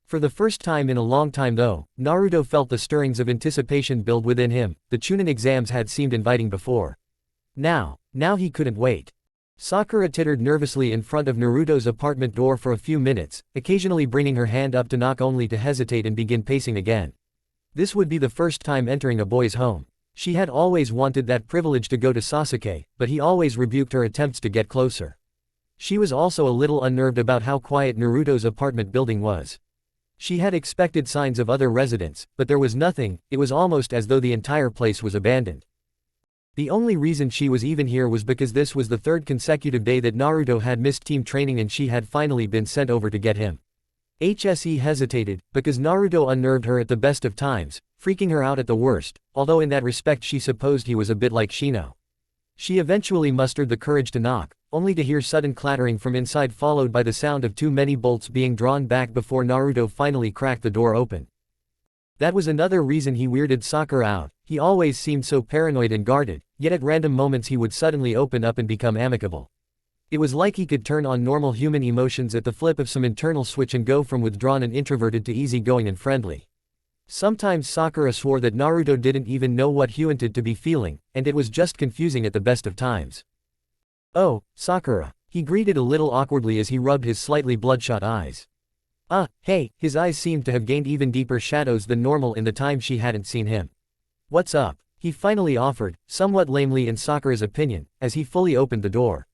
For the first time in a long time though, Naruto felt the stirrings of anticipation build within him. The Chunin exams had seemed inviting before. Now he couldn't wait. Sakura tittered nervously in front of Naruto's apartment door for a few minutes, occasionally bringing her hand up to knock only to hesitate and begin pacing again. This would be the first time entering a boy's home. She had always wanted that privilege to go to Sasuke, but he always rebuked her attempts to get closer. She was also a little unnerved about how quiet Naruto's apartment building was. She had expected signs of other residents, but there was nothing. It was almost as though the entire place was abandoned. The only reason she was even here was because this was the third consecutive day that Naruto had missed team training and she had finally been sent over to get him. HSE hesitated, because Naruto unnerved her at the best of times, freaking her out at the worst, although in that respect she supposed he was a bit like Shino. She eventually mustered the courage to knock, only to hear sudden clattering from inside followed by the sound of too many bolts being drawn back before Naruto finally cracked the door open. That was another reason he weirded Sakura out. He always seemed so paranoid and guarded, yet at random moments he would suddenly open up and become amicable. It was like he could turn on normal human emotions at the flip of some internal switch and go from withdrawn and introverted to easygoing and friendly. Sometimes Sakura swore that Naruto didn't even know what he wanted to be feeling, and it was just confusing at the best of times. "Oh, Sakura," he greeted a little awkwardly as he rubbed his slightly bloodshot eyes. Hey," his eyes seemed to have gained even deeper shadows than normal in the time she hadn't seen him. "What's up?" he finally offered, somewhat lamely in Sakura's opinion, as he fully opened the door.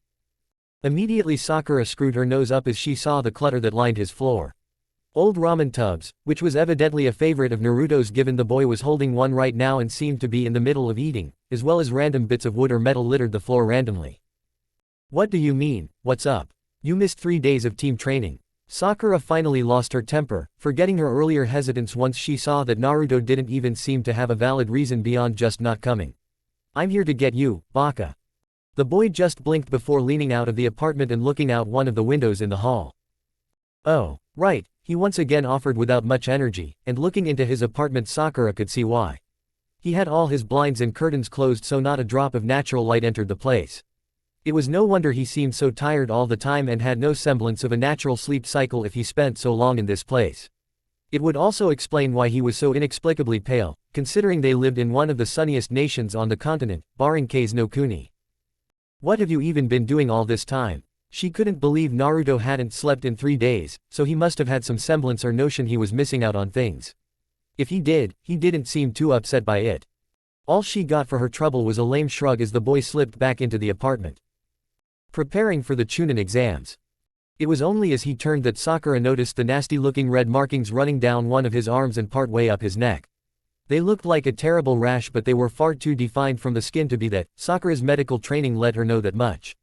Immediately Sakura screwed her nose up as she saw the clutter that lined his floor. Old ramen tubs, which was evidently a favorite of Naruto's given the boy was holding one right now and seemed to be in the middle of eating, as well as random bits of wood or metal littered the floor randomly. "What do you mean, what's up? You missed 3 days of team training." Sakura finally lost her temper, forgetting her earlier hesitance once she saw that Naruto didn't even seem to have a valid reason beyond just not coming. "I'm here to get you, baka." The boy just blinked before leaning out of the apartment and looking out one of the windows in the hall. "Oh, right," he once again offered without much energy, and looking into his apartment Sakura could see why. He had all his blinds and curtains closed so not a drop of natural light entered the place. It was no wonder he seemed so tired all the time and had no semblance of a natural sleep cycle if he spent so long in this place. It would also explain why he was so inexplicably pale, considering they lived in one of the sunniest nations on the continent, barring Kase no Kuni. "What have you even been doing all this time?" She couldn't believe Naruto hadn't slept in 3 days, so he must have had some semblance or notion he was missing out on things. If he did, he didn't seem too upset by it. All she got for her trouble was a lame shrug as the boy slipped back into the apartment. Preparing for the Chunin exams. It was only as he turned that Sakura noticed the nasty-looking red markings running down one of his arms and part way up his neck. They looked like a terrible rash but they were far too defined from the skin to be that. Sakura's medical training let her know that much.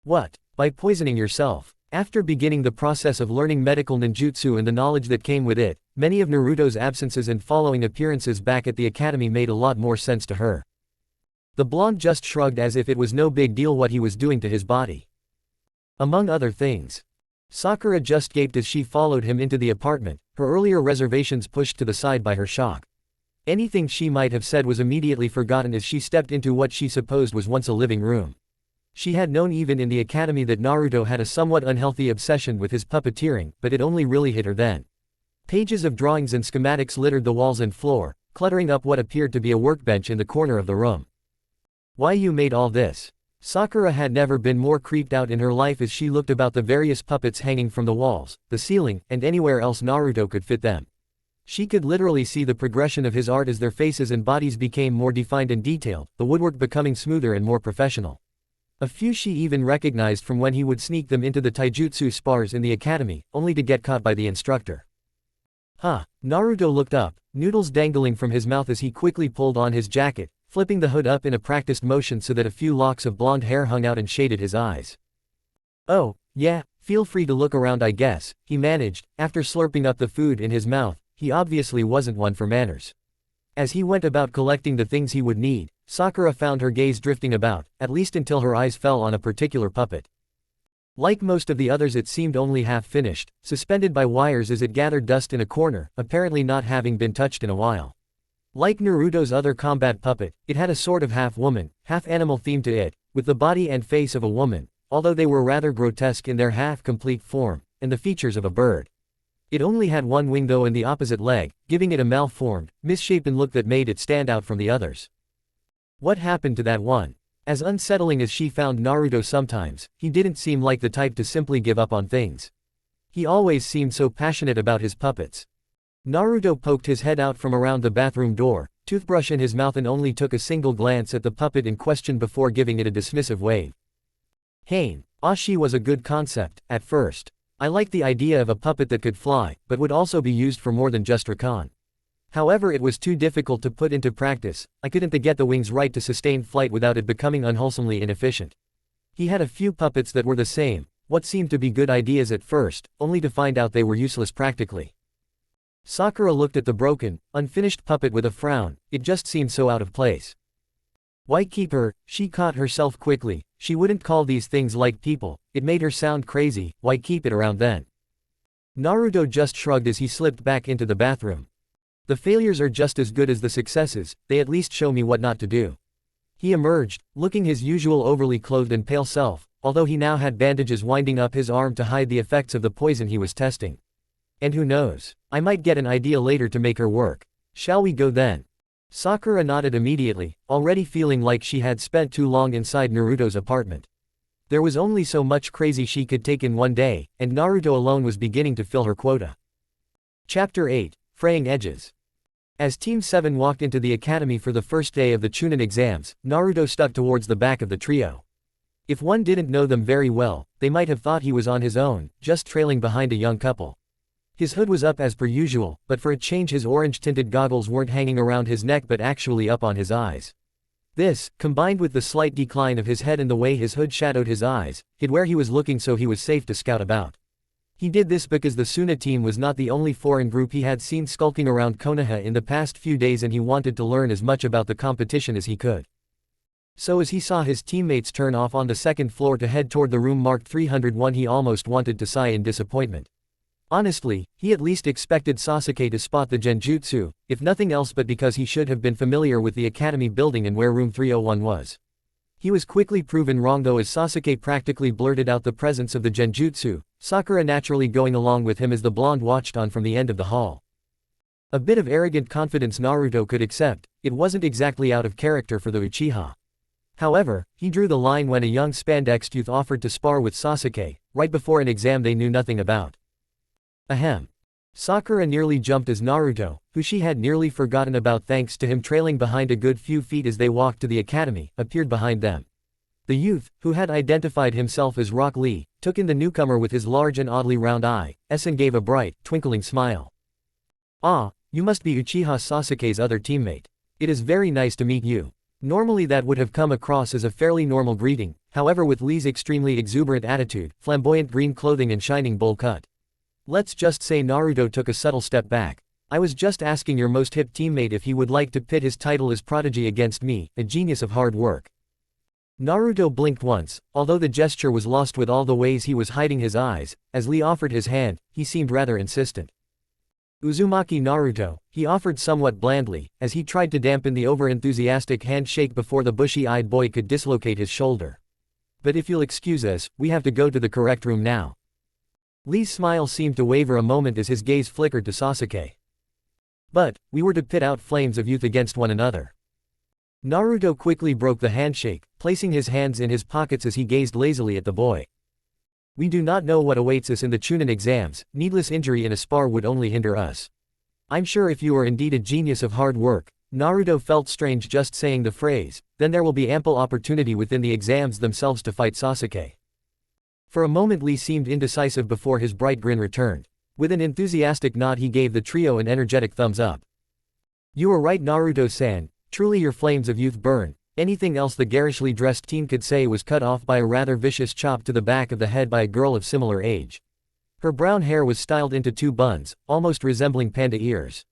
"What? By poisoning yourself?" After beginning the process of learning medical ninjutsu and the knowledge that came with it, many of Naruto's absences and following appearances back at the academy made a lot more sense to her. The blonde just shrugged as if it was no big deal what he was doing to his body. Among other things. Sakura just gaped as she followed him into the apartment, her earlier reservations pushed to the side by her shock. Anything she might have said was immediately forgotten as she stepped into what she supposed was once a living room. She had known even in the academy that Naruto had a somewhat unhealthy obsession with his puppeteering, but it only really hit her then. Pages of drawings and schematics littered the walls and floor, cluttering up what appeared to be a workbench in the corner of the room. "Why you made all this?" Sakura had never been more creeped out in her life as she looked about the various puppets hanging from the walls, the ceiling, and anywhere else Naruto could fit them. She could literally see the progression of his art as their faces and bodies became more defined and detailed, the woodwork becoming smoother and more professional. A few she even recognized from when he would sneak them into the taijutsu spars in the academy, only to get caught by the instructor. Naruto looked up, noodles dangling from his mouth as he quickly pulled on his jacket, flipping the hood up in a practiced motion so that a few locks of blonde hair hung out and shaded his eyes. "Oh, yeah, Feel free to look around I guess, he managed, after slurping up the food in his mouth. He obviously wasn't one for manners. As he went about collecting the things he would need, Sakura found her gaze drifting about, at least until her eyes fell on a particular puppet. Like most of the others, it seemed only half finished, suspended by wires as it gathered dust in a corner, apparently not having been touched in a while. Like Naruto's other combat puppet, it had a sort of half-woman, half-animal theme to it, with the body and face of a woman, although they were rather grotesque in their half-complete form, and the features of a bird. It only had one wing though and the opposite leg, giving it a malformed, misshapen look that made it stand out from the others. What happened to that one? As unsettling as she found Naruto sometimes, he didn't seem like the type to simply give up on things. He always seemed so passionate about his puppets. Naruto poked his head out from around the bathroom door, toothbrush in his mouth, and only took a single glance at the puppet in question before giving it a dismissive wave. Hein, Ashi was a good concept, at first. I liked the idea of a puppet that could fly, but would also be used for more than just recon. However, it was too difficult to put into practice. I couldn't get the wings right to sustain flight without it becoming unwholesomely inefficient. He had a few puppets that were the same, what seemed to be good ideas at first, only to find out they were useless practically. Sakura looked at the broken, unfinished puppet with a frown. It just seemed so out of place. Why keep her? She caught herself quickly. She wouldn't call these things like people, it made her sound crazy. Why keep it around then? Naruto just shrugged as he slipped back into the bathroom. The failures are just as good as the successes, they at least show me what not to do. He emerged, looking his usual overly clothed and pale self, although he now had bandages winding up his arm to hide the effects of the poison he was testing. And who knows, I might get an idea later to make her work. Shall we go then? Sakura nodded immediately, already feeling like she had spent too long inside Naruto's apartment. There was only so much crazy she could take in one day, and Naruto alone was beginning to fill her quota. Chapter 8, Fraying Edges. As Team 7 walked into the academy for the first day of the Chunin exams, Naruto stuck towards the back of the trio. If one didn't know them very well, they might have thought he was on his own, just trailing behind a young couple. His hood was up as per usual, but for a change his orange-tinted goggles weren't hanging around his neck but actually up on his eyes. This, combined with the slight decline of his head and the way his hood shadowed his eyes, hid where he was looking so he was safe to scout about. He did this because the Suna team was not the only foreign group he had seen skulking around Konoha in the past few days, and he wanted to learn as much about the competition as he could. So as he saw his teammates turn off on the second floor to head toward the room marked 301, he almost wanted to sigh in disappointment. Honestly, he at least expected Sasuke to spot the genjutsu, if nothing else but because he should have been familiar with the academy building and where room 301 was. He was quickly proven wrong though, as Sasuke practically blurted out the presence of the genjutsu, Sakura naturally going along with him as the blonde watched on from the end of the hall. A bit of arrogant confidence Naruto could accept, it wasn't exactly out of character for the Uchiha. However, he drew the line when a young spandex youth offered to spar with Sasuke, right before an exam they knew nothing about. Ahem. Sakura nearly jumped as Naruto, who she had nearly forgotten about thanks to him trailing behind a good few feet as they walked to the academy, appeared behind them. The youth, who had identified himself as Rock Lee, took in the newcomer with his large and oddly round eye, and gave a bright, twinkling smile. Ah, you must be Uchiha Sasuke's other teammate. It is very nice to meet you. Normally that would have come across as a fairly normal greeting, however with Lee's extremely exuberant attitude, flamboyant green clothing and shining bowl cut. Let's just say Naruto took a subtle step back. I was just asking your most hip teammate if he would like to pit his title as prodigy against me, a genius of hard work. Naruto blinked once, although the gesture was lost with all the ways he was hiding his eyes. As Lee offered his hand, he seemed rather insistent. Uzumaki Naruto, he offered somewhat blandly, as he tried to dampen the over-enthusiastic handshake before the bushy-eyed boy could dislocate his shoulder. But if you'll excuse us, we have to go to the correct room now. Lee's smile seemed to waver a moment as his gaze flickered to Sasuke. But, we were to pit out flames of youth against one another. Naruto quickly broke the handshake, placing his hands in his pockets as he gazed lazily at the boy. We do not know what awaits us in the Chunin exams, needless injury in a spar would only hinder us. I'm sure if you are indeed a genius of hard work, Naruto felt strange just saying the phrase, then there will be ample opportunity within the exams themselves to fight Sasuke. For a moment Lee seemed indecisive before his bright grin returned. With an enthusiastic nod he gave the trio an energetic thumbs up. You were right Naruto-san, truly your flames of youth burn, Anything else the garishly dressed teen could say was cut off by a rather vicious chop to the back of the head by a girl of similar age. Her brown hair was styled into 2 buns, almost resembling panda ears.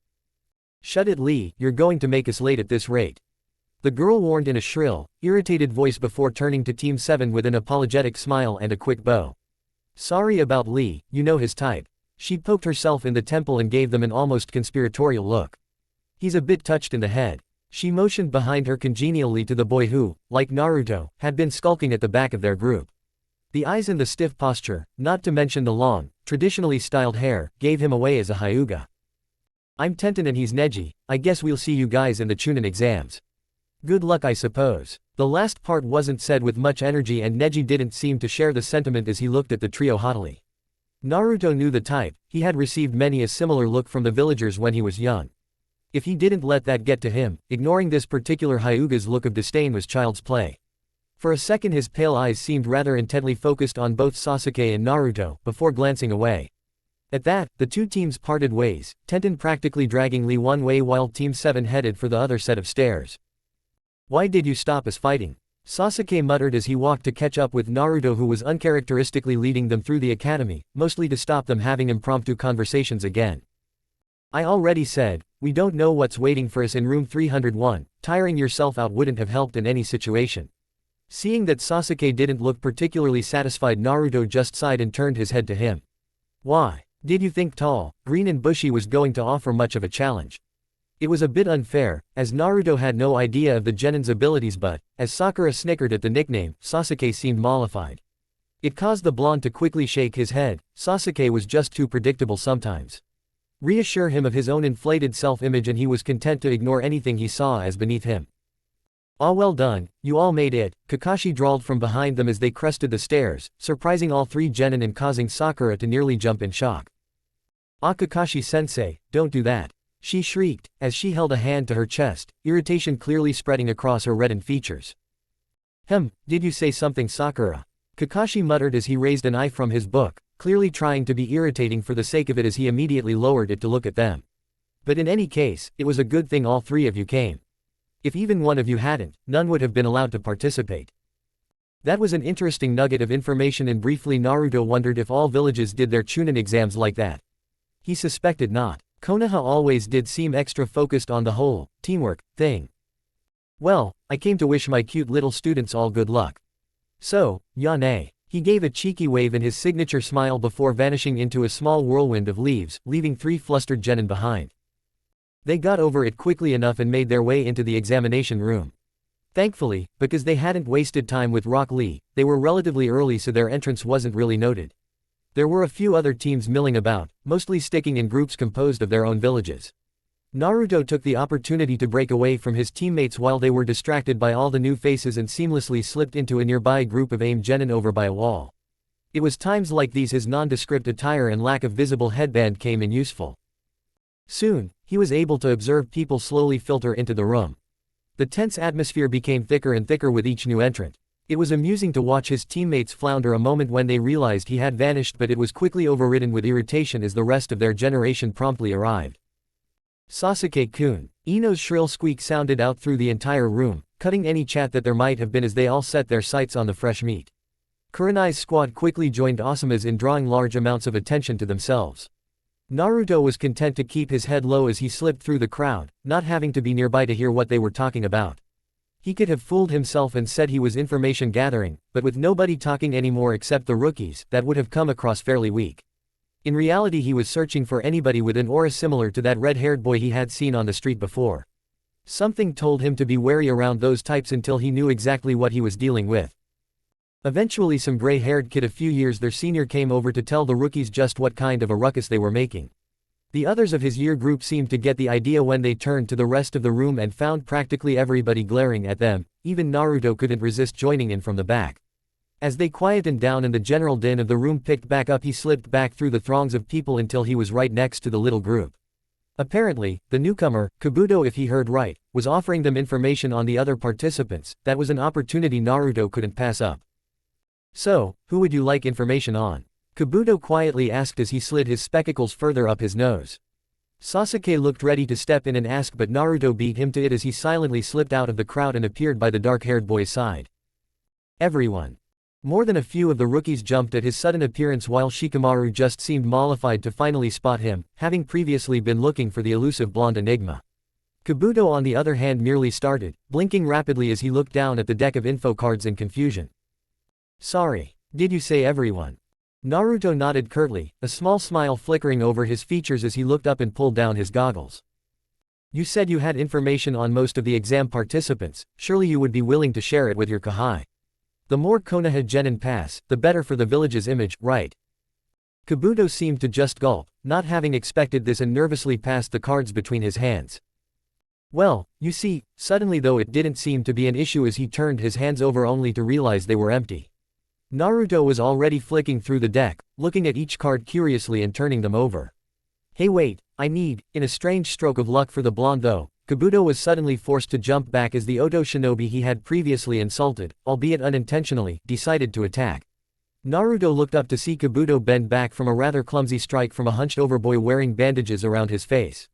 "Shut it, Lee, you're going to make us late at this rate," the girl warned in a shrill, irritated voice before turning to Team 7 with an apologetic smile and a quick bow. "Sorry about Lee, you know his type." She poked herself in the temple and gave them an almost conspiratorial look. "He's a bit touched in the head." She motioned behind her congenially to the boy who, like Naruto, had been skulking at the back of their group. The eyes and the stiff posture, not to mention the long, traditionally styled hair, gave him away as a Hyuga. "I'm Tenten and he's Neji. I guess we'll see you guys in the Chunin exams. Good luck, I suppose." The last part wasn't said with much energy and Neji didn't seem to share the sentiment as he looked at the trio haughtily. Naruto knew the type, he had received many a similar look from the villagers when he was young. If he didn't let that get to him, ignoring this particular Hyuga's look of disdain was child's play. For a second his pale eyes seemed rather intently focused on both Sasuke and Naruto, before glancing away. At that, the two teams parted ways, Tenten practically dragging Lee one way while Team 7 headed for the other set of stairs. "Why did you stop us fighting?" Sasuke muttered as he walked to catch up with Naruto, who was uncharacteristically leading them through the academy, mostly to stop them having impromptu conversations again. "I already said, we don't know what's waiting for us in room 301, tiring yourself out wouldn't have helped in any situation." Seeing that Sasuke didn't look particularly satisfied, Naruto just sighed and turned his head to him. "Why? Did you think tall, green and bushy was going to offer much of a challenge?" It was a bit unfair, as Naruto had no idea of the genin's abilities, but, as Sakura snickered at the nickname, Sasuke seemed mollified. It caused the blonde to quickly shake his head. Sasuke was just too predictable sometimes. Reassure him of his own inflated self-image and he was content to ignore anything he saw as beneath him. "Ah, well done, you all made it," Kakashi drawled from behind them as they crested the stairs, surprising all 3 genin and causing Sakura to nearly jump in shock. "Ah, Kakashi-sensei, don't do that," she shrieked, as she held a hand to her chest, irritation clearly spreading across her reddened features. Did you say something, Sakura?" Kakashi muttered as he raised an eye from his book, clearly trying to be irritating for the sake of it as he immediately lowered it to look at them. "But in any case, it was a good thing all 3 of you came. If even one of you hadn't, none would have been allowed to participate." That was an interesting nugget of information, and briefly Naruto wondered if all villages did their Chunin exams like that. He suspected not. Konoha always did seem extra focused on the whole teamwork thing. "Well, I came to wish my cute little students all good luck. So, Yane." He gave a cheeky wave and his signature smile before vanishing into a small whirlwind of leaves, leaving 3 flustered genin behind. They got over it quickly enough and made their way into the examination room. Thankfully, because they hadn't wasted time with Rock Lee, they were relatively early so their entrance wasn't really noted. There were a few other teams milling about, mostly sticking in groups composed of their own villages. Naruto took the opportunity to break away from his teammates while they were distracted by all the new faces and seamlessly slipped into a nearby group of AIM genin over by a wall. It was times like these his nondescript attire and lack of visible headband came in useful. Soon, he was able to observe people slowly filter into the room. The tense atmosphere became thicker and thicker with each new entrant. It was amusing to watch his teammates flounder a moment when they realized he had vanished, but it was quickly overridden with irritation as the rest of their generation promptly arrived. "Sasuke-kun." Ino's shrill squeak sounded out through the entire room, cutting any chat that there might have been as they all set their sights on the fresh meat. Kurenai's squad quickly joined Osamu's in drawing large amounts of attention to themselves. Naruto was content to keep his head low as he slipped through the crowd, not having to be nearby to hear what they were talking about. He could have fooled himself and said he was information gathering, but with nobody talking anymore except the rookies, that would have come across fairly weak. In reality he was searching for anybody with an aura similar to that red-haired boy he had seen on the street before. Something told him to be wary around those types until he knew exactly what he was dealing with. Eventually some gray-haired kid a few years their senior came over to tell the rookies just what kind of a ruckus they were making. The others of his year group seemed to get the idea when they turned to the rest of the room and found practically everybody glaring at them. Even Naruto couldn't resist joining in from the back. As they quietened down and the general din of the room picked back up, he slipped back through the throngs of people until he was right next to the little group. Apparently, the newcomer, Kabuto if he heard right, was offering them information on the other participants. That was an opportunity Naruto couldn't pass up. "So, who would you like information on?" Kabuto quietly asked as he slid his spectacles further up his nose. Sasuke looked ready to step in and ask, but Naruto beat him to it as he silently slipped out of the crowd and appeared by the dark-haired boy's side. Everyone. More than a few of the rookies jumped at his sudden appearance, while Shikamaru just seemed mollified to finally spot him, having previously been looking for the elusive blonde enigma. Kabuto on the other hand merely started, blinking rapidly as he looked down at the deck of info cards in confusion. Sorry. Did you say everyone? Naruto nodded curtly, a small smile flickering over his features as he looked up and pulled down his goggles. You said you had information on most of the exam participants, surely you would be willing to share it with your Kahai. The more Konoha genin pass, the better for the village's image, right? Kabuto seemed to just gulp, not having expected this, and nervously passed the cards between his hands. Well, you see, suddenly though it didn't seem to be an issue as he turned his hands over only to realize they were empty. Naruto was already flicking through the deck, looking at each card curiously and turning them over. Hey wait, in a strange stroke of luck for the blonde though, Kabuto was suddenly forced to jump back as the Oto shinobi he had previously insulted, albeit unintentionally, decided to attack. Naruto looked up to see Kabuto bend back from a rather clumsy strike from a hunched-over boy wearing bandages around his face.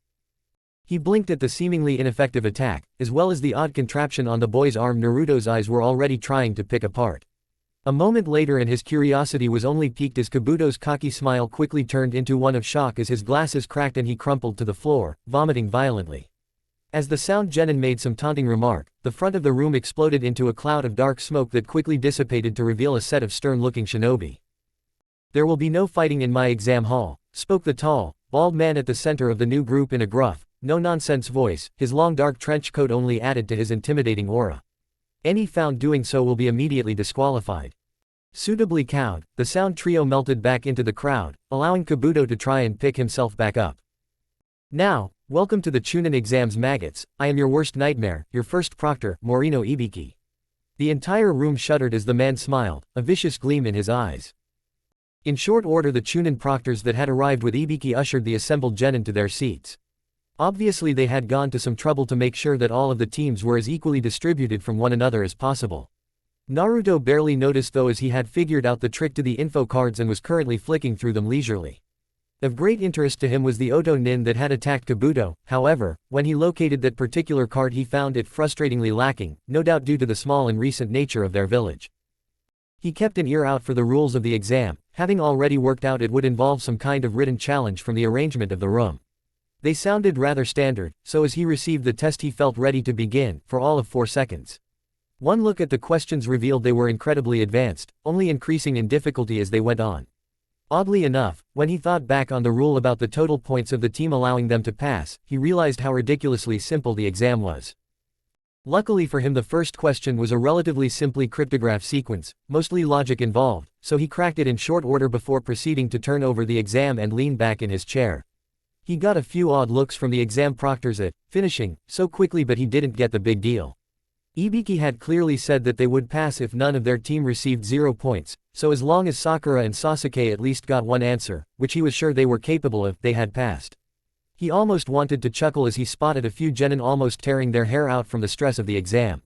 He blinked at the seemingly ineffective attack, as well as the odd contraption on the boy's arm Naruto's eyes were already trying to pick apart. A moment later and his curiosity was only piqued as Kabuto's cocky smile quickly turned into one of shock as his glasses cracked and he crumpled to the floor, vomiting violently. As the sound genin made some taunting remark, the front of the room exploded into a cloud of dark smoke that quickly dissipated to reveal a set of stern-looking shinobi. There will be no fighting in my exam hall, spoke the tall, bald man at the center of the new group in a gruff, no-nonsense voice. His long dark trench coat only added to his intimidating aura. Any found doing so will be immediately disqualified. Suitably cowed, the sound trio melted back into the crowd, allowing Kabuto to try and pick himself back up. Now, welcome to the Chunin exams maggots. I am your worst nightmare, your first proctor, Morino Ibiki. The entire room shuddered as the man smiled, a vicious gleam in his eyes. In short order the Chunin proctors that had arrived with Ibiki ushered the assembled genin to their seats. Obviously they had gone to some trouble to make sure that all of the teams were as equally distributed from one another as possible. Naruto barely noticed though as he had figured out the trick to the info cards and was currently flicking through them leisurely. Of great interest to him was the Oto nin that had attacked Kabuto, however, when he located that particular card he found it frustratingly lacking, no doubt due to the small and recent nature of their village. He kept an ear out for the rules of the exam, having already worked out it would involve some kind of written challenge from the arrangement of the room. They sounded rather standard, so as he received the test he felt ready to begin, for all of 4 seconds. One look at the questions revealed they were incredibly advanced, only increasing in difficulty as they went on. Oddly enough, when he thought back on the rule about the total points of the team allowing them to pass, he realized how ridiculously simple the exam was. Luckily for him the first question was a relatively simply cryptograph sequence, mostly logic involved, so he cracked it in short order before proceeding to turn over the exam and lean back in his chair. He got a few odd looks from the exam proctors at finishing so quickly, but he didn't get the big deal. Ibiki had clearly said that they would pass if none of their team received 0 points, so as long as Sakura and Sasuke at least got one answer, which he was sure they were capable of, they had passed. He almost wanted to chuckle as he spotted a few genin almost tearing their hair out from the stress of the exam.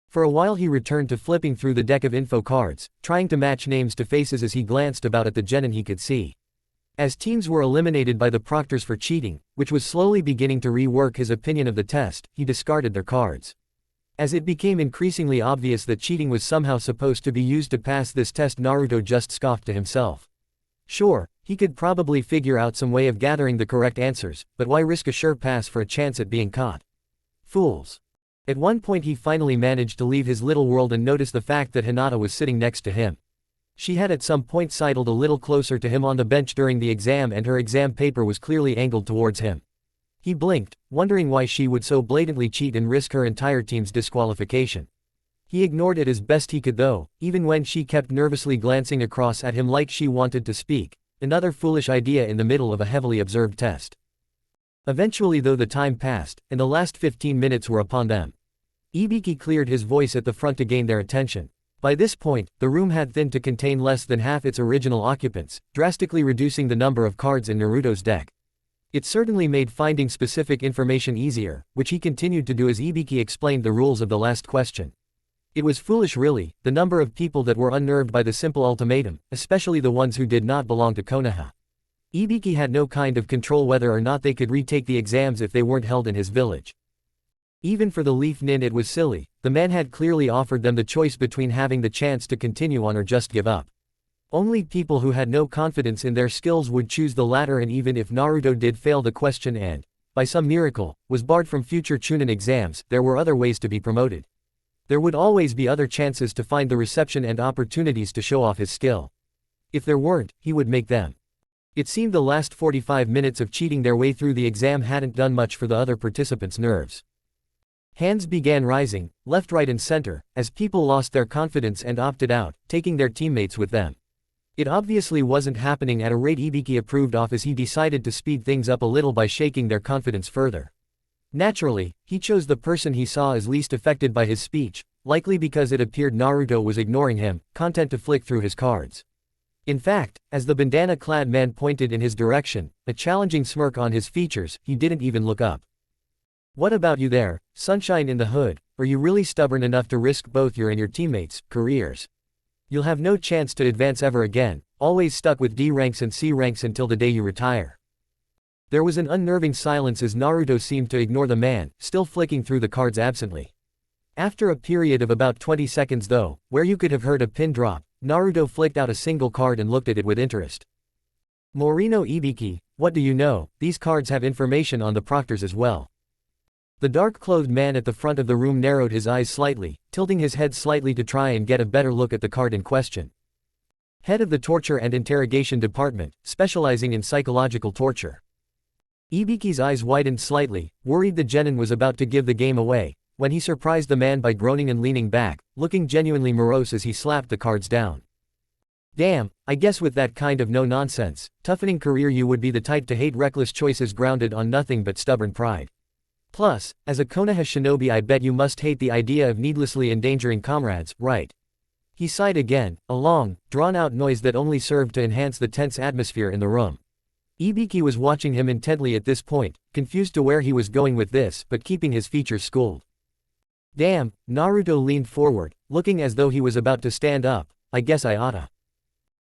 For a while he returned to flipping through the deck of info cards, trying to match names to faces as he glanced about at the genin he could see. As teams were eliminated by the proctors for cheating, which was slowly beginning to rework his opinion of the test, he discarded their cards. As it became increasingly obvious that cheating was somehow supposed to be used to pass this test, Naruto just scoffed to himself. Sure, he could probably figure out some way of gathering the correct answers, but why risk a sure pass for a chance at being caught? Fools. At one point he finally managed to leave his little world and notice the fact that Hinata was sitting next to him. She had at some point sidled a little closer to him on the bench during the exam and her exam paper was clearly angled towards him. He blinked, wondering why she would so blatantly cheat and risk her entire team's disqualification. He ignored it as best he could though, even when she kept nervously glancing across at him like she wanted to speak, another foolish idea in the middle of a heavily observed test. Eventually though the time passed, and the last 15 minutes were upon them. Ibiki cleared his voice at the front to gain their attention. By this point, the room had thinned to contain less than half its original occupants, drastically reducing the number of cards in Naruto's deck. It certainly made finding specific information easier, which he continued to do as Ibiki explained the rules of the last question. It was foolish really, the number of people that were unnerved by the simple ultimatum, especially the ones who did not belong to Konoha. Ibiki had no kind of control whether or not they could retake the exams if they weren't held in his village. Even for the Leaf Nin it was silly, the man had clearly offered them the choice between having the chance to continue on or just give up. Only people who had no confidence in their skills would choose the latter, and even if Naruto did fail the question and, by some miracle, was barred from future Chunin exams, there were other ways to be promoted. There would always be other chances to find the reception and opportunities to show off his skill. If there weren't, he would make them. It seemed the last 45 minutes of cheating their way through the exam hadn't done much for the other participants' nerves. Hands began rising, left, right and center, as people lost their confidence and opted out, taking their teammates with them. It obviously wasn't happening at a rate Ibiki approved of, as he decided to speed things up a little by shaking their confidence further. Naturally, he chose the person he saw as least affected by his speech, likely because it appeared Naruto was ignoring him, content to flick through his cards. In fact, as the bandana-clad man pointed in his direction, a challenging smirk on his features, he didn't even look up. "What about you there, sunshine in the hood? Are you really stubborn enough to risk both your and your teammates' careers? You'll have no chance to advance ever again, always stuck with D ranks and C ranks until the day you retire." There was an unnerving silence as Naruto seemed to ignore the man, still flicking through the cards absently. After a period of about 20 seconds though, where you could have heard a pin drop, Naruto flicked out a single card and looked at it with interest. "Morino Ibiki, what do you know, these cards have information on the proctors as well." The dark-clothed man at the front of the room narrowed his eyes slightly, tilting his head slightly to try and get a better look at the card in question. Head of the Torture and Interrogation Department, specializing in psychological torture. Ibiki's eyes widened slightly, worried the genin was about to give the game away, when he surprised the man by groaning and leaning back, looking genuinely morose as he slapped the cards down. "Damn, I guess with that kind of no-nonsense, toughening career you would be the type to hate reckless choices grounded on nothing but stubborn pride. Plus, as a Konoha shinobi I bet you must hate the idea of needlessly endangering comrades, right?" He sighed again, a long, drawn-out noise that only served to enhance the tense atmosphere in the room. Ibiki was watching him intently at this point, confused to where he was going with this, but keeping his features schooled. "Damn," Naruto leaned forward, looking as though he was about to stand up, "I guess I oughta.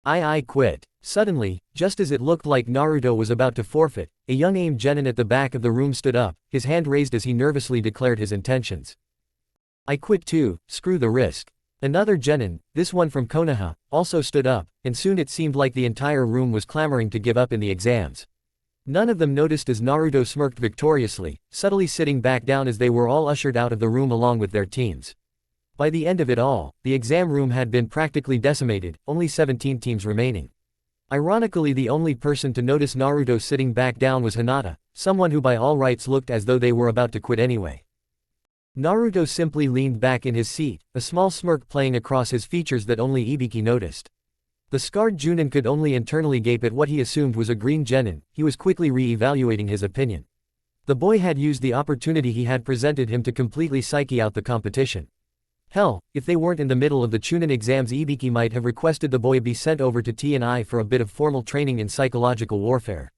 I quit." Suddenly, just as it looked like Naruto was about to forfeit, a young aim genin at the back of the room stood up, his hand raised as he nervously declared his intentions. "I quit too, screw the risk." Another genin, this one from Konoha, also stood up, and soon it seemed like the entire room was clamoring to give up in the exams. None of them noticed as Naruto smirked victoriously, subtly sitting back down as they were all ushered out of the room along with their teams. By the end of it all, the exam room had been practically decimated, only 17 teams remaining. Ironically, the only person to notice Naruto sitting back down was Hinata, someone who by all rights looked as though they were about to quit anyway. Naruto simply leaned back in his seat, a small smirk playing across his features that only Ibiki noticed. The scarred Junin could only internally gape at what he assumed was a green genin. He was quickly re-evaluating his opinion. The boy had used the opportunity he had presented him to completely psyche out the competition. Hell, if they weren't in the middle of the Chunin exams, Ibiki might have requested the boy be sent over to T&I for a bit of formal training in psychological warfare.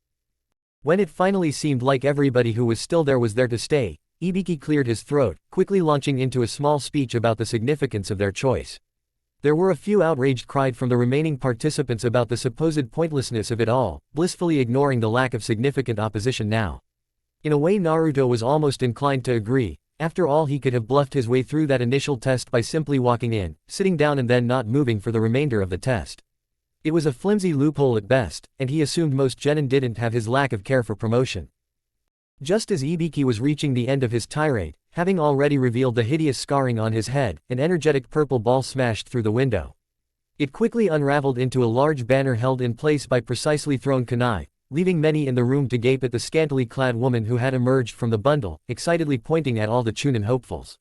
When it finally seemed like everybody who was still there was there to stay, Ibiki cleared his throat, quickly launching into a small speech about the significance of their choice. There were a few outraged cries from the remaining participants about the supposed pointlessness of it all, blissfully ignoring the lack of significant opposition now. In a way, Naruto was almost inclined to agree. After all, he could have bluffed his way through that initial test by simply walking in, sitting down and then not moving for the remainder of the test. It was a flimsy loophole at best, and he assumed most genin didn't have his lack of care for promotion. Just as Ibiki was reaching the end of his tirade, having already revealed the hideous scarring on his head, an energetic purple ball smashed through the window. It quickly unraveled into a large banner held in place by precisely thrown kunai, leaving many in the room to gape at the scantily clad woman who had emerged from the bundle, excitedly pointing at all the Chunin hopefuls.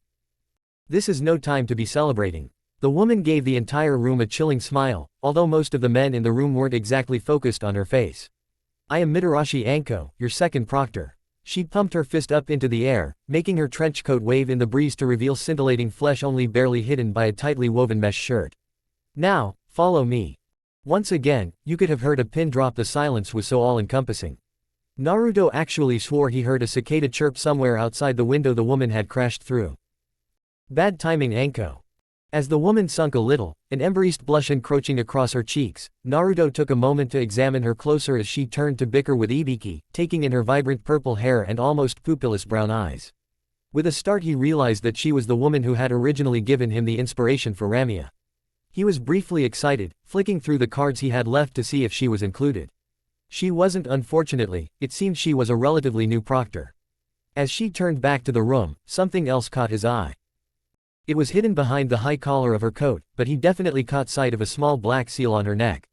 "This is no time to be celebrating." The woman gave the entire room a chilling smile, although most of the men in the room weren't exactly focused on her face. "I am Mitarashi Anko, your second proctor." She pumped her fist up into the air, making her trench coat wave in the breeze to reveal scintillating flesh only barely hidden by a tightly woven mesh shirt. "Now, follow me." Once again, you could have heard a pin drop. The silence was so all-encompassing. Naruto actually swore he heard a cicada chirp somewhere outside the window the woman had crashed through. "Bad timing, Anko." As the woman sunk a little, an embarrassed blush encroaching across her cheeks, Naruto took a moment to examine her closer as she turned to bicker with Ibiki, taking in her vibrant purple hair and almost pupilless brown eyes. With a start he realized that she was the woman who had originally given him the inspiration for Ramia. He was briefly excited, flicking through the cards he had left to see if she was included. She wasn't, unfortunately. It seemed she was a relatively new proctor. As she turned back to the room, something else caught his eye. It was hidden behind the high collar of her coat, but he definitely caught sight of a small black seal on her neck.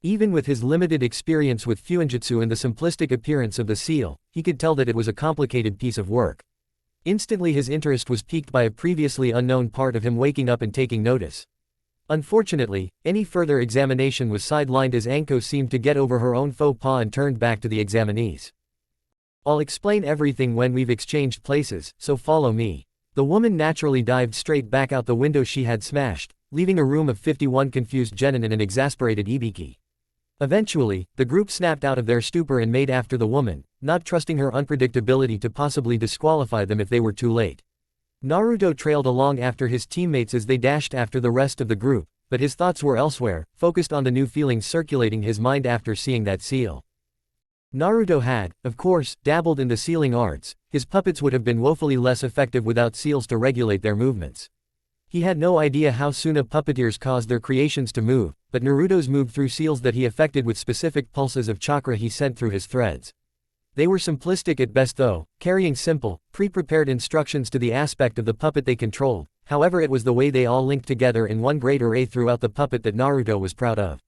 Even with his limited experience with Fuinjutsu and the simplistic appearance of the seal, he could tell that it was a complicated piece of work. Instantly his interest was piqued by a previously unknown part of him waking up and taking notice. Unfortunately, any further examination was sidelined as Anko seemed to get over her own faux pas and turned back to the examinees. "I'll explain everything when we've exchanged places, so follow me." The woman naturally dived straight back out the window she had smashed, leaving a room of 51 confused genin and an exasperated Ibiki. Eventually, the group snapped out of their stupor and made after the woman, not trusting her unpredictability to possibly disqualify them if they were too late. Naruto trailed along after his teammates as they dashed after the rest of the group, but his thoughts were elsewhere, focused on the new feelings circulating his mind after seeing that seal. Naruto had, of course, dabbled in the sealing arts. His puppets would have been woefully less effective without seals to regulate their movements. He had no idea how Suna puppeteers caused their creations to move, but Naruto's moved through seals that he affected with specific pulses of chakra he sent through his threads. They were simplistic at best though, carrying simple, pre-prepared instructions to the aspect of the puppet they controlled. However, it was the way they all linked together in one great array throughout the puppet that Naruto was proud of.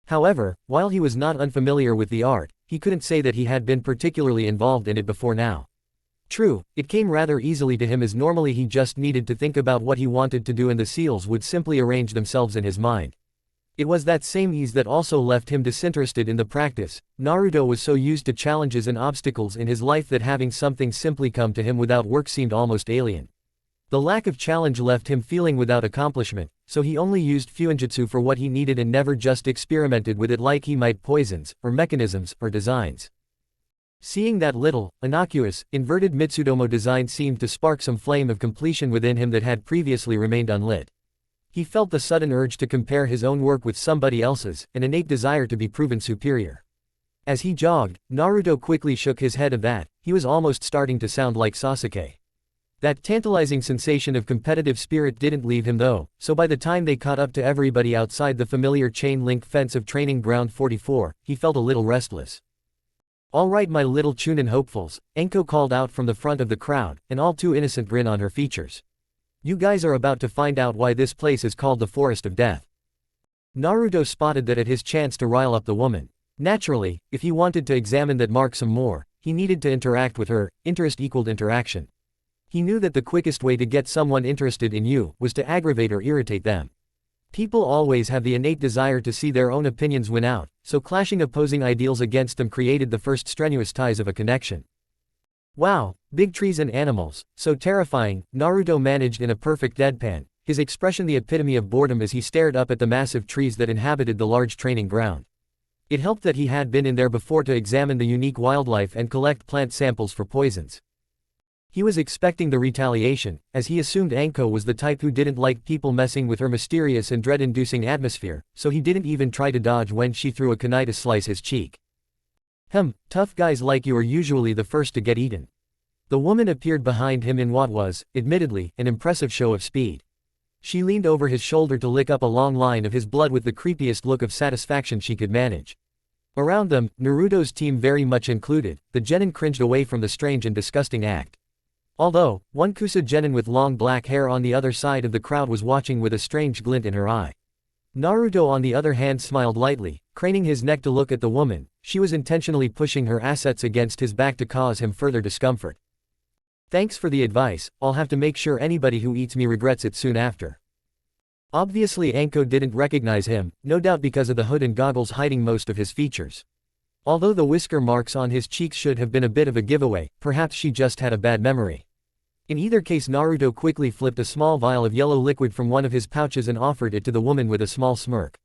However, while he was not unfamiliar with the art, he couldn't say that he had been particularly involved in it before now. True, it came rather easily to him as normally he just needed to think about what he wanted to do and the seals would simply arrange themselves in his mind. It was that same ease that also left him disinterested in the practice. Naruto was so used to challenges and obstacles in his life that having something simply come to him without work seemed almost alien. The lack of challenge left him feeling without accomplishment, so he only used Fuinjutsu for what he needed and never just experimented with it like he might poisons, or mechanisms, or designs. Seeing that little, innocuous, inverted Mitsudomo design seemed to spark some flame of completion within him that had previously remained unlit. He felt the sudden urge to compare his own work with somebody else's, an innate desire to be proven superior. As he jogged, Naruto quickly shook his head at that. He was almost starting to sound like Sasuke. That tantalizing sensation of competitive spirit didn't leave him though, so by the time they caught up to everybody outside the familiar chain-link fence of Training Ground 44, he felt a little restless. "Alright my little Chunin hopefuls," Anko called out from the front of the crowd, an all too innocent grin on her features. "You guys are about to find out why this place is called the Forest of Death." Naruto spotted that at his chance to rile up the woman. Naturally, if he wanted to examine that mark some more, he needed to interact with her. Interest equaled interaction. He knew that the quickest way to get someone interested in you was to aggravate or irritate them. People always have the innate desire to see their own opinions win out, so clashing opposing ideals against them created the first strenuous ties of a connection. "Wow, big trees and animals, so terrifying," Naruto managed in a perfect deadpan, his expression the epitome of boredom as he stared up at the massive trees that inhabited the large training ground. It helped that he had been in there before to examine the unique wildlife and collect plant samples for poisons. He was expecting the retaliation, as he assumed Anko was the type who didn't like people messing with her mysterious and dread-inducing atmosphere, so he didn't even try to dodge when she threw a kunai to slice his cheek. Tough guys like you are usually the first to get eaten." The woman appeared behind him in what was, admittedly, an impressive show of speed. She leaned over his shoulder to lick up a long line of his blood with the creepiest look of satisfaction she could manage. Around them, Naruto's team very much included, the genin cringed away from the strange and disgusting act. Although, one Kusa genin with long black hair on the other side of the crowd was watching with a strange glint in her eye. Naruto on the other hand smiled lightly, craning his neck to look at the woman. She was intentionally pushing her assets against his back to cause him further discomfort. "Thanks for the advice, I'll have to make sure anybody who eats me regrets it soon after." Obviously Anko didn't recognize him, no doubt because of the hood and goggles hiding most of his features. Although the whisker marks on his cheeks should have been a bit of a giveaway, perhaps she just had a bad memory. In either case Naruto quickly flipped a small vial of yellow liquid from one of his pouches and offered it to the woman with a small smirk.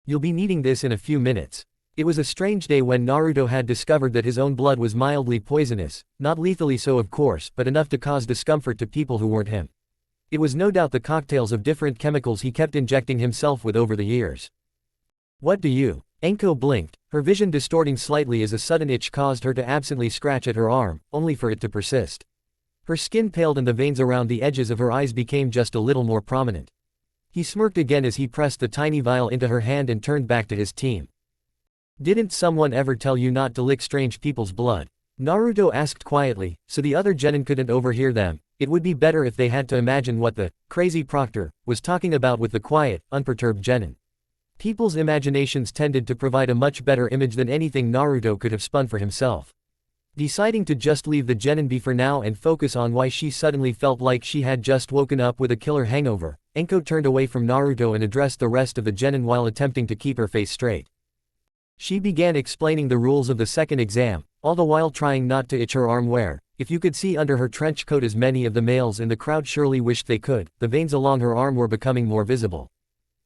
"You'll be needing this in a few minutes." It was a strange day when Naruto had discovered that his own blood was mildly poisonous, not lethally so of course, but enough to cause discomfort to people who weren't him. It was no doubt the cocktails of different chemicals he kept injecting himself with over the years. What do you? Enko blinked, her vision distorting slightly as a sudden itch caused her to absently scratch at her arm, only for it to persist. Her skin paled and the veins around the edges of her eyes became just a little more prominent. He smirked again as he pressed the tiny vial into her hand and turned back to his team. Didn't someone ever tell you not to lick strange people's blood? Naruto asked quietly, so the other genin couldn't overhear them. It would be better if they had to imagine what the crazy proctor was talking about with the quiet, unperturbed genin. People's imaginations tended to provide a much better image than anything Naruto could have spun for himself. Deciding to just leave the genin be for now and focus on why she suddenly felt like she had just woken up with a killer hangover, Enko turned away from Naruto and addressed the rest of the genin while attempting to keep her face straight. She began explaining the rules of the second exam, all the while trying not to itch her arm where, if you could see under her trench coat as many of the males in the crowd surely wished they could, the veins along her arm were becoming more visible.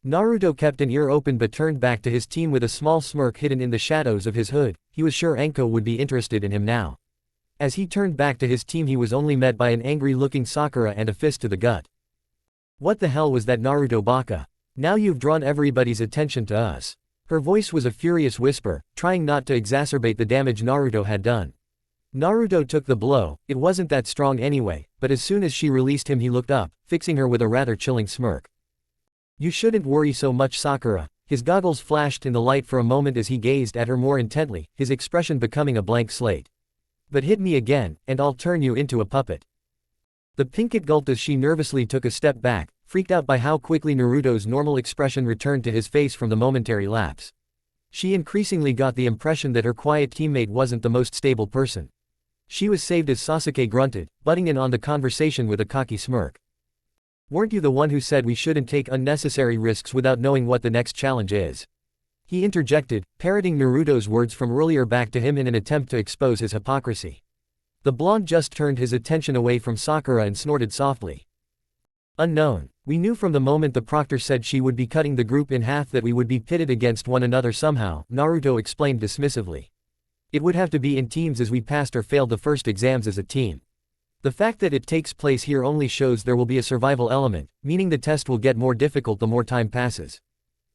Naruto kept an ear open but turned back to his team with a small smirk hidden in the shadows of his hood. He was sure Enko would be interested in him now. As he turned back to his team he was only met by an angry-looking Sakura and a fist to the gut. What the hell was that, Naruto baka? Now you've drawn everybody's attention to us. Her voice was a furious whisper, trying not to exacerbate the damage Naruto had done. Naruto took the blow. It wasn't that strong anyway, but as soon as she released him he looked up, fixing her with a rather chilling smirk. You shouldn't worry so much, Sakura. His goggles flashed in the light for a moment as he gazed at her more intently, his expression becoming a blank slate. But hit me again, and I'll turn you into a puppet. The pinkett gulped as she nervously took a step back, freaked out by how quickly Naruto's normal expression returned to his face from the momentary lapse. She increasingly got the impression that her quiet teammate wasn't the most stable person. She was saved as Sasuke grunted, butting in on the conversation with a cocky smirk. Weren't you the one who said we shouldn't take unnecessary risks without knowing what the next challenge is? He interjected, parroting Naruto's words from earlier back to him in an attempt to expose his hypocrisy. The blonde just turned his attention away from Sakura and snorted softly. Unknown. We knew from the moment the proctor said she would be cutting the group in half that we would be pitted against one another somehow, Naruto explained dismissively. It would have to be in teams as we passed or failed the first exams as a team. The fact that it takes place here only shows there will be a survival element, meaning the test will get more difficult the more time passes.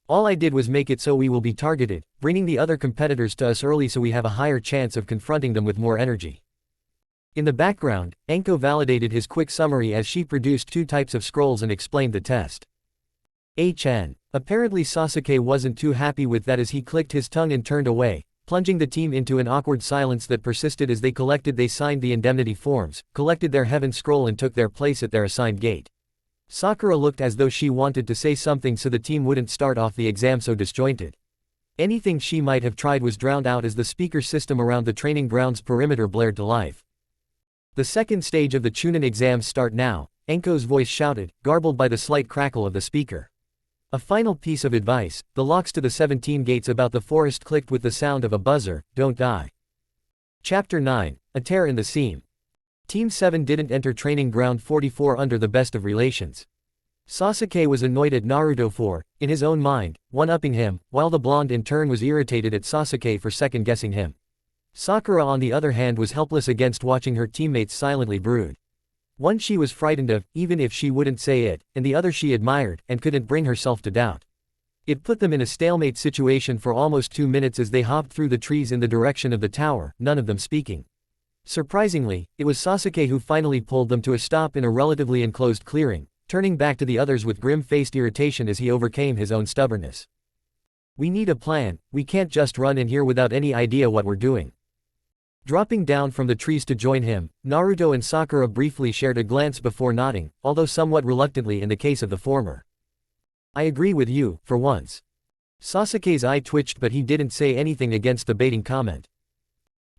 All I did was make it so we will be targeted, bringing the other competitors to us early so we have a higher chance of confronting them with more energy. In the background, Enko validated his quick summary as she produced 2 types of scrolls and explained the test. HN. Apparently Sasuke wasn't too happy with that as he clicked his tongue and turned away, plunging the team into an awkward silence that persisted as they signed the indemnity forms, collected their heaven scroll and took their place at their assigned gate. Sakura looked as though she wanted to say something so the team wouldn't start off the exam so disjointed. Anything she might have tried was drowned out as the speaker system around the training grounds perimeter blared to life. The second stage of the Chunin exams start now, Enko's voice shouted, garbled by the slight crackle of the speaker. A final piece of advice, the locks to the 17 gates about the forest clicked with the sound of a buzzer, don't die. Chapter 9, A Tear in the Seam. Team 7 didn't enter training ground 44 under the best of relations. Sasuke was annoyed at Naruto for, in his own mind, one-upping him, while the blonde in turn was irritated at Sasuke for second-guessing him. Sakura on the other hand was helpless against watching her teammates silently brood. One she was frightened of, even if she wouldn't say it, and the other she admired, and couldn't bring herself to doubt. It put them in a stalemate situation for almost 2 minutes as they hopped through the trees in the direction of the tower, none of them speaking. Surprisingly, it was Sasuke who finally pulled them to a stop in a relatively enclosed clearing, turning back to the others with grim-faced irritation as he overcame his own stubbornness. We need a plan, we can't just run in here without any idea what we're doing. Dropping down from the trees to join him, Naruto and Sakura briefly shared a glance before nodding, although somewhat reluctantly in the case of the former. I agree with you, for once. Sasuke's eye twitched but he didn't say anything against the baiting comment.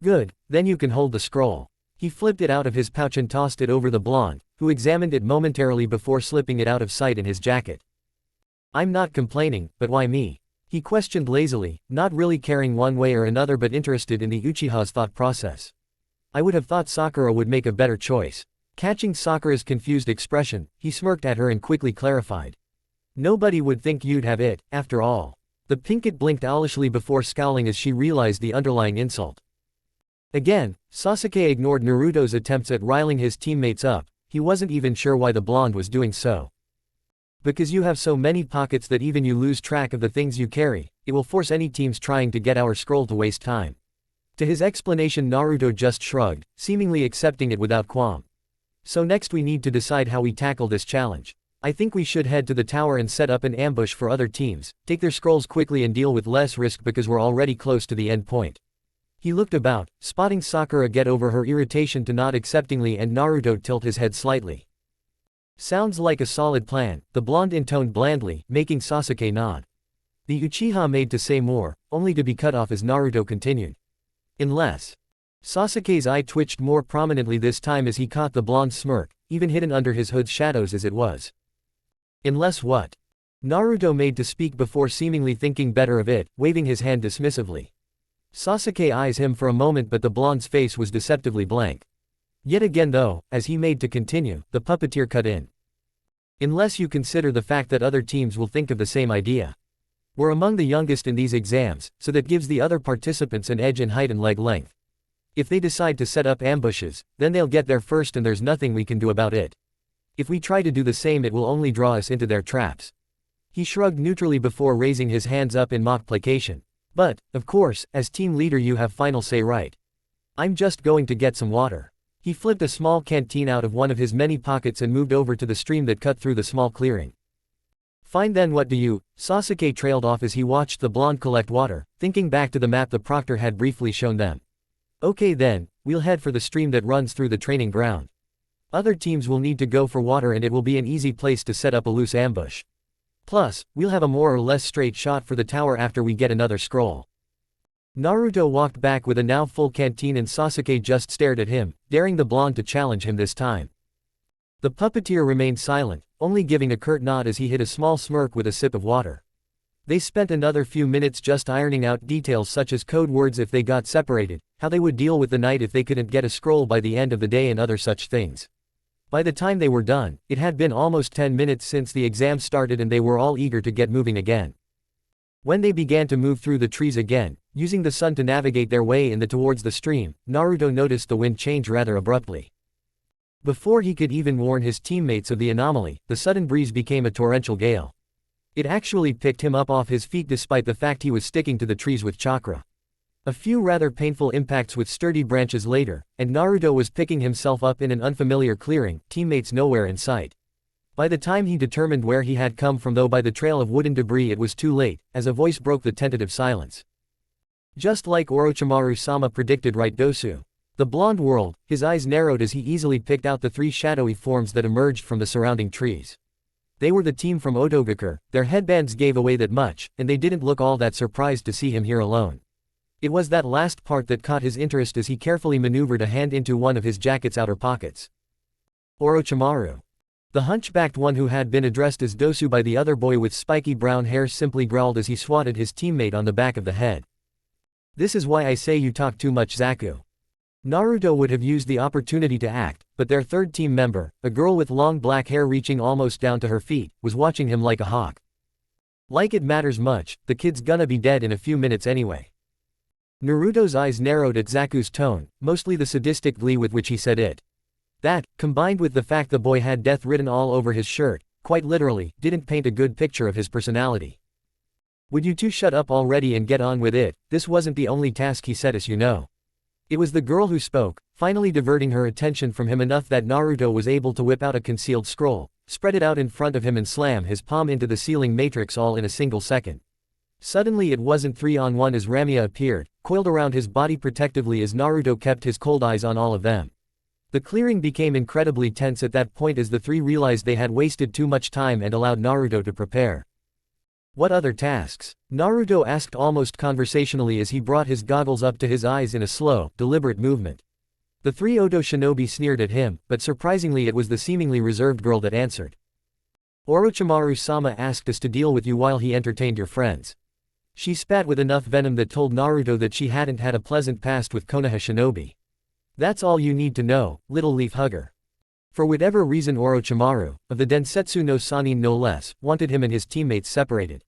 Good, then you can hold the scroll. He flipped it out of his pouch and tossed it over the blonde, who examined it momentarily before slipping it out of sight in his jacket. I'm not complaining, but why me? He questioned lazily, not really caring one way or another but interested in the Uchiha's thought process. I would have thought Sakura would make a better choice. Catching Sakura's confused expression, he smirked at her and quickly clarified. Nobody would think you'd have it, after all. The pinkett blinked owlishly before scowling as she realized the underlying insult. Again, Sasuke ignored Naruto's attempts at riling his teammates up, he wasn't even sure why the blonde was doing so. Because you have so many pockets that even you lose track of the things you carry, it will force any teams trying to get our scroll to waste time. To his explanation Naruto just shrugged, seemingly accepting it without qualm. So next we need to decide how we tackle this challenge. I think we should head to the tower and set up an ambush for other teams, take their scrolls quickly and deal with less risk because we're already close to the end point. He looked about, spotting Sakura get over her irritation to nod acceptingly and Naruto tilt his head slightly. Sounds like a solid plan, the blonde intoned blandly, making Sasuke nod. The Uchiha made to say more, only to be cut off as Naruto continued. Unless. Sasuke's eye twitched more prominently this time as he caught the blonde's smirk, even hidden under his hood's shadows as it was. Unless what? Naruto made to speak before seemingly thinking better of it, waving his hand dismissively. Sasuke eyes him for a moment but the blonde's face was deceptively blank. Yet again though, as he made to continue, the puppeteer cut in. Unless you consider the fact that other teams will think of the same idea. We're among the youngest in these exams, so that gives the other participants an edge in height and leg length. If they decide to set up ambushes, then they'll get there first and there's nothing we can do about it. If we try to do the same it will only draw us into their traps. He shrugged neutrally before raising his hands up in mock placation. But, of course, as team leader you have final say right. I'm just going to get some water. He flipped a small canteen out of one of his many pockets and moved over to the stream that cut through the small clearing. Fine then what do you? Sasuke trailed off as he watched the blonde collect water, thinking back to the map the proctor had briefly shown them. Okay then, we'll head for the stream that runs through the training ground. Other teams will need to go for water and it will be an easy place to set up a loose ambush. Plus, we'll have a more or less straight shot for the tower after we get another scroll. Naruto walked back with a now full canteen and Sasuke just stared at him, daring the blonde to challenge him this time. The puppeteer remained silent, only giving a curt nod as he hid a small smirk with a sip of water. They spent another few minutes just ironing out details such as code words if they got separated, how they would deal with the night if they couldn't get a scroll by the end of the day and other such things. By the time they were done, it had been almost 10 minutes since the exam started and they were all eager to get moving again. When they began to move through the trees again, using the sun to navigate their way towards the stream, Naruto noticed the wind change rather abruptly. Before he could even warn his teammates of the anomaly, the sudden breeze became a torrential gale. It actually picked him up off his feet despite the fact he was sticking to the trees with chakra. A few rather painful impacts with sturdy branches later, and Naruto was picking himself up in an unfamiliar clearing, teammates nowhere in sight. By the time he determined where he had come from though by the trail of wooden debris it was too late, as a voice broke the tentative silence. Just like Orochimaru-sama predicted right Dosu. The blonde whirled, his eyes narrowed as he easily picked out the three shadowy forms that emerged from the surrounding trees. They were the team from Otogakure, their headbands gave away that much, and they didn't look all that surprised to see him here alone. It was that last part that caught his interest as he carefully maneuvered a hand into one of his jacket's outer pockets. Orochimaru. The hunchbacked one who had been addressed as Dosu by the other boy with spiky brown hair simply growled as he swatted his teammate on the back of the head. This is why I say you talk too much Zaku. Naruto would have used the opportunity to act, but their third team member, a girl with long black hair reaching almost down to her feet, was watching him like a hawk. Like it matters much, the kid's gonna be dead in a few minutes anyway. Naruto's eyes narrowed at Zaku's tone, mostly the sadistic glee with which he said it. That, combined with the fact the boy had death written all over his shirt, quite literally, didn't paint a good picture of his personality. Would you two shut up already and get on with it? This wasn't the only task he set us, you know. It was the girl who spoke, finally diverting her attention from him enough that Naruto was able to whip out a concealed scroll, spread it out in front of him and slam his palm into the ceiling matrix all in a single second. Suddenly it wasn't 3-on-1 as Ramia appeared, coiled around his body protectively as Naruto kept his cold eyes on all of them. The clearing became incredibly tense at that point as the three realized they had wasted too much time and allowed Naruto to prepare. What other tasks? Naruto asked almost conversationally as he brought his goggles up to his eyes in a slow, deliberate movement. The three Odo shinobi sneered at him, but surprisingly it was the seemingly reserved girl that answered. Orochimaru-sama asked us to deal with you while he entertained your friends. She spat with enough venom that told Naruto that she hadn't had a pleasant past with Konoha shinobi. That's all you need to know, little leaf hugger. For whatever reason Orochimaru, of the Densetsu no Sannin no less, wanted him and his teammates separated.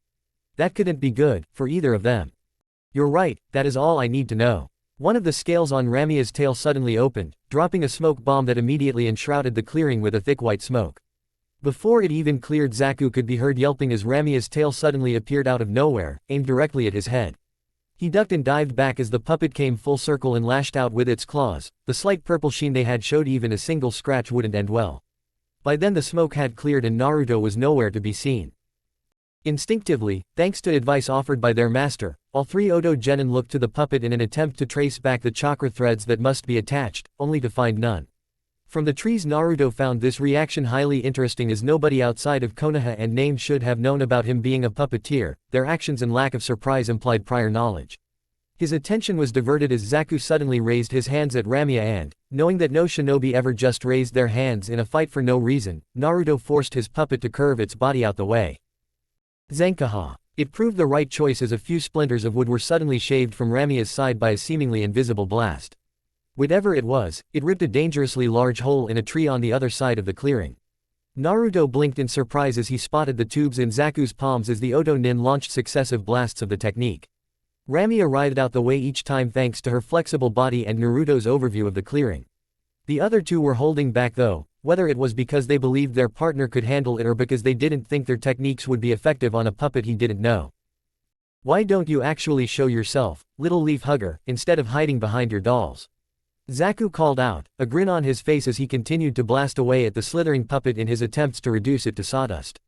That couldn't be good, for either of them. You're right, that is all I need to know. One of the scales on Ramia's tail suddenly opened, dropping a smoke bomb that immediately enshrouded the clearing with a thick white smoke. Before it even cleared, Zaku could be heard yelping as Ramia's tail suddenly appeared out of nowhere, aimed directly at his head. He ducked and dived back as the puppet came full circle and lashed out with its claws. The slight purple sheen they had showed even a single scratch wouldn't end well. By then the smoke had cleared and Naruto was nowhere to be seen. Instinctively, thanks to advice offered by their master, all three Oto genin looked to the puppet in an attempt to trace back the chakra threads that must be attached, only to find none. From the trees, Naruto found this reaction highly interesting, as nobody outside of Konoha and Name should have known about him being a puppeteer. Their actions and lack of surprise implied prior knowledge. His attention was diverted as Zaku suddenly raised his hands at Ramia and, knowing that no shinobi ever just raised their hands in a fight for no reason, Naruto forced his puppet to curve its body out the way. Zenkaha. It proved the right choice as a few splinters of wood were suddenly shaved from Ramia's side by a seemingly invisible blast. Whatever it was, it ripped a dangerously large hole in a tree on the other side of the clearing. Naruto blinked in surprise as he spotted the tubes in Zaku's palms as the Oto nin launched successive blasts of the technique. Ramia writhed out the way each time thanks to her flexible body and Naruto's overview of the clearing. The other two were holding back though, whether it was because they believed their partner could handle it or because they didn't think their techniques would be effective on a puppet he didn't know. "Why don't you actually show yourself, little leaf hugger, instead of hiding behind your dolls?" Zaku called out, a grin on his face as he continued to blast away at the slithering puppet in his attempts to reduce it to sawdust.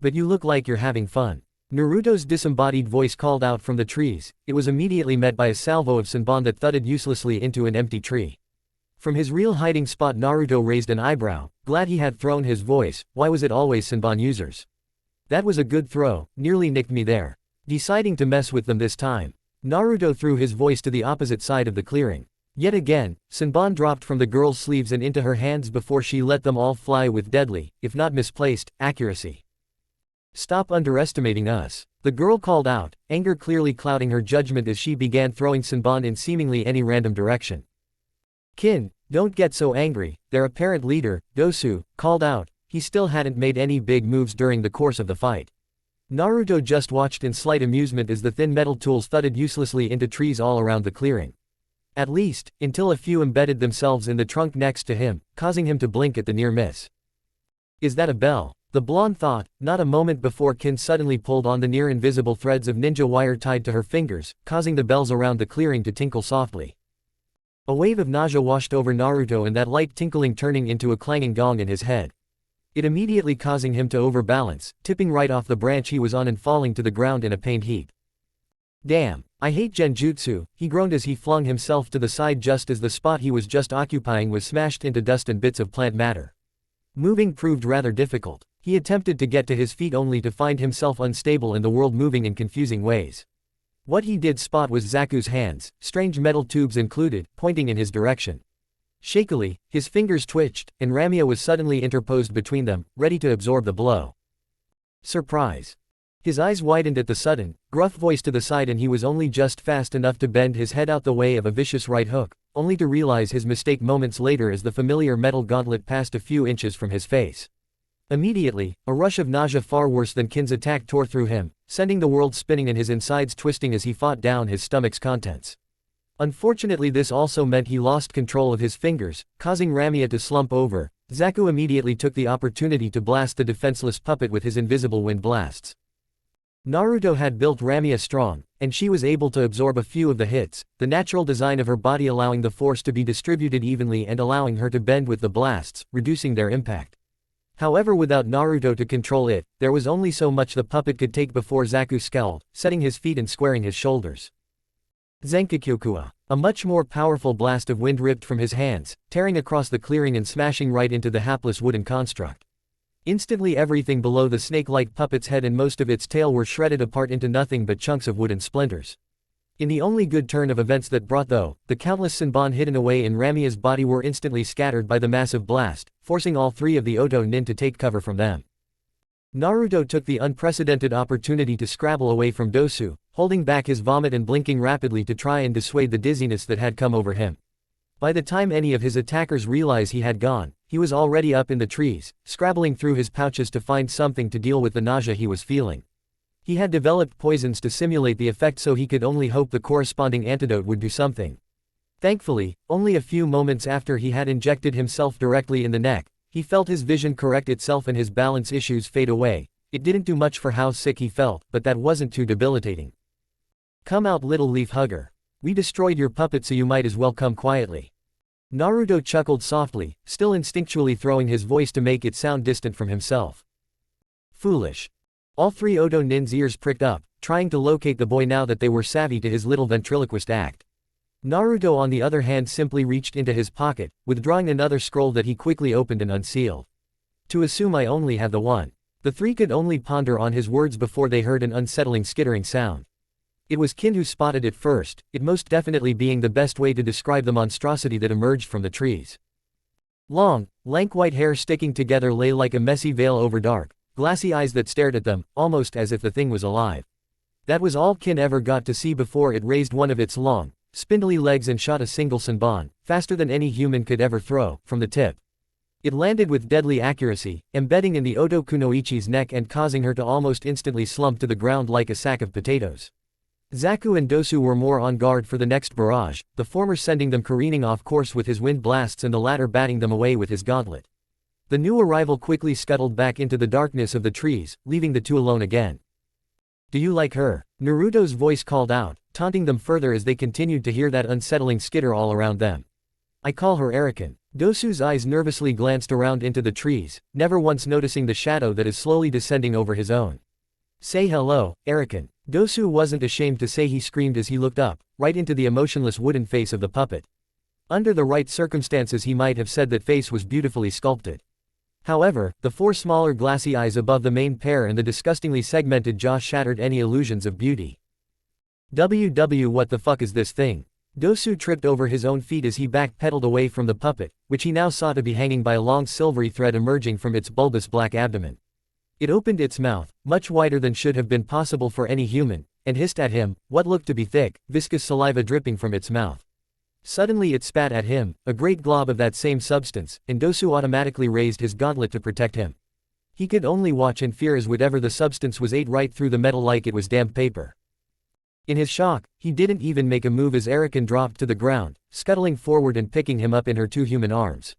"But you look like you're having fun." Naruto's disembodied voice called out from the trees. It was immediately met by a salvo of Senbon that thudded uselessly into an empty tree. From his real hiding spot, Naruto raised an eyebrow, glad he had thrown his voice. Why was it always Senbon users? "That was a good throw, nearly nicked me there." Deciding to mess with them this time, Naruto threw his voice to the opposite side of the clearing. Yet again, Senbon dropped from the girl's sleeves and into her hands before she let them all fly with deadly, if not misplaced, accuracy. "Stop underestimating us," the girl called out, anger clearly clouding her judgment as she began throwing Senbon in seemingly any random direction. "Kin, don't get so angry," their apparent leader, Dosu, called out. He still hadn't made any big moves during the course of the fight. Naruto just watched in slight amusement as the thin metal tools thudded uselessly into trees all around the clearing. At least, until a few embedded themselves in the trunk next to him, causing him to blink at the near miss. "Is that a bell?" the blonde thought, not a moment before Kin suddenly pulled on the near-invisible threads of ninja wire tied to her fingers, causing the bells around the clearing to tinkle softly. A wave of nausea washed over Naruto, and that light tinkling turning into a clanging gong in his head. It immediately causing him to overbalance, tipping right off the branch he was on and falling to the ground in a pained heap. "Damn, I hate genjutsu," he groaned as he flung himself to the side just as the spot he was just occupying was smashed into dust and bits of plant matter. Moving proved rather difficult. He attempted to get to his feet only to find himself unstable and the world moving in confusing ways. What he did spot was Zaku's hands, strange metal tubes included, pointing in his direction. Shakily, his fingers twitched, and Ramia was suddenly interposed between them, ready to absorb the blow. Surprise. His eyes widened at the sudden, gruff voice to the side, and he was only just fast enough to bend his head out the way of a vicious right hook, only to realize his mistake moments later as the familiar metal gauntlet passed a few inches from his face. Immediately, a rush of nausea far worse than Kin's attack tore through him, sending the world spinning and his insides twisting as he fought down his stomach's contents. Unfortunately, this also meant he lost control of his fingers, causing Ramia to slump over. Zaku immediately took the opportunity to blast the defenseless puppet with his invisible wind blasts. Naruto had built Ramia strong, and she was able to absorb a few of the hits, the natural design of her body allowing the force to be distributed evenly and allowing her to bend with the blasts, reducing their impact. However, without Naruto to control it, there was only so much the puppet could take before Zaku scowled, setting his feet and squaring his shoulders. Zenkakyokua. A much more powerful blast of wind ripped from his hands, tearing across the clearing and smashing right into the hapless wooden construct. Instantly everything below the snake-like puppet's head and most of its tail were shredded apart into nothing but chunks of wood and splinters. In the only good turn of events that brought though, the countless Senbon hidden away in Ramia's body were instantly scattered by the massive blast, forcing all three of the Oto nin to take cover from them. Naruto took the unprecedented opportunity to scrabble away from Dosu, holding back his vomit and blinking rapidly to try and dissuade the dizziness that had come over him. By the time any of his attackers realized he had gone, he was already up in the trees, scrabbling through his pouches to find something to deal with the nausea he was feeling. He had developed poisons to simulate the effect, so he could only hope the corresponding antidote would do something. Thankfully, only a few moments after he had injected himself directly in the neck, he felt his vision correct itself and his balance issues fade away. It didn't do much for how sick he felt, but that wasn't too debilitating. "Come out, little leaf hugger. We destroyed your puppet, so you might as well come quietly." Naruto chuckled softly, still instinctually throwing his voice to make it sound distant from himself. Foolish. All three Odo Nin's ears pricked up, trying to locate the boy now that they were savvy to his little ventriloquist act. Naruto on the other hand simply reached into his pocket, withdrawing another scroll that he quickly opened and unsealed. "To assume I only have the one." The three could only ponder on his words before they heard an unsettling skittering sound. It was Kin who spotted it first, it most definitely being the best way to describe the monstrosity that emerged from the trees. Long, lank white hair sticking together lay like a messy veil over dark, glassy eyes that stared at them, almost as if the thing was alive. That was all Kin ever got to see before it raised one of its long, spindly legs and shot a single senbon, faster than any human could ever throw, from the tip. It landed with deadly accuracy, embedding in the Oto Kunoichi's neck and causing her to almost instantly slump to the ground like a sack of potatoes. Zaku and Dosu were more on guard for the next barrage, the former sending them careening off course with his wind blasts and the latter batting them away with his gauntlet. The new arrival quickly scuttled back into the darkness of the trees, leaving the two alone again. "Do you like her?" Naruto's voice called out, taunting them further as they continued to hear that unsettling skitter all around them. "I call her Erican." Dosu's eyes nervously glanced around into the trees, never once noticing the shadow that is slowly descending over his own. "Say hello, Erican." Dosu wasn't ashamed to say, he screamed as he looked up, right into the emotionless wooden face of the puppet. Under the right circumstances he might have said that face was beautifully sculpted. However, the four smaller glassy eyes above the main pair and the disgustingly segmented jaw shattered any illusions of beauty. What the fuck is this thing? Dosu tripped over his own feet as he backpedaled away from the puppet, which he now saw to be hanging by a long silvery thread emerging from its bulbous black abdomen. It opened its mouth, much wider than should have been possible for any human, and hissed at him, what looked to be thick, viscous saliva dripping from its mouth. Suddenly it spat at him, a great glob of that same substance, and Dosu automatically raised his gauntlet to protect him. He could only watch in fear as whatever the substance was ate right through the metal like it was damp paper. In his shock, he didn't even make a move as Erican dropped to the ground, scuttling forward and picking him up in her two human arms.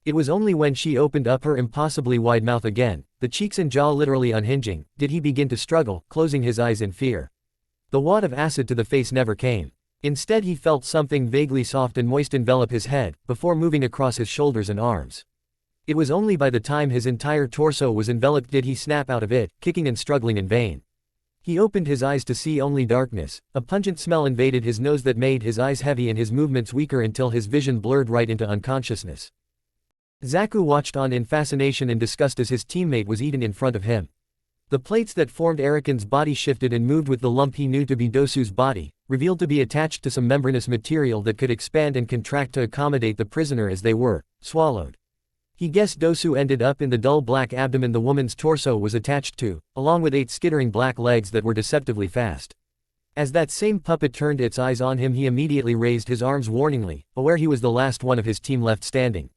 It was only when she opened up her impossibly wide mouth again, the cheeks and jaw literally unhinging, did he begin to struggle, closing his eyes in fear. The wad of acid to the face never came. Instead he felt something vaguely soft and moist envelop his head, before moving across his shoulders and arms. It was only by the time his entire torso was enveloped did he snap out of it, kicking and struggling in vain. He opened his eyes to see only darkness, a pungent smell invaded his nose that made his eyes heavy and his movements weaker until his vision blurred right into unconsciousness. Zaku watched on in fascination and disgust as his teammate was eaten in front of him. The plates that formed Erican's body shifted and moved with the lump he knew to be Dosu's body, revealed to be attached to some membranous material that could expand and contract to accommodate the prisoner as they were swallowed. He guessed Dosu ended up in the dull black abdomen the woman's torso was attached to, along with 8 skittering black legs that were deceptively fast. As that same puppet turned its eyes on him he immediately raised his arms warningly, aware he was the last one of his team left standing.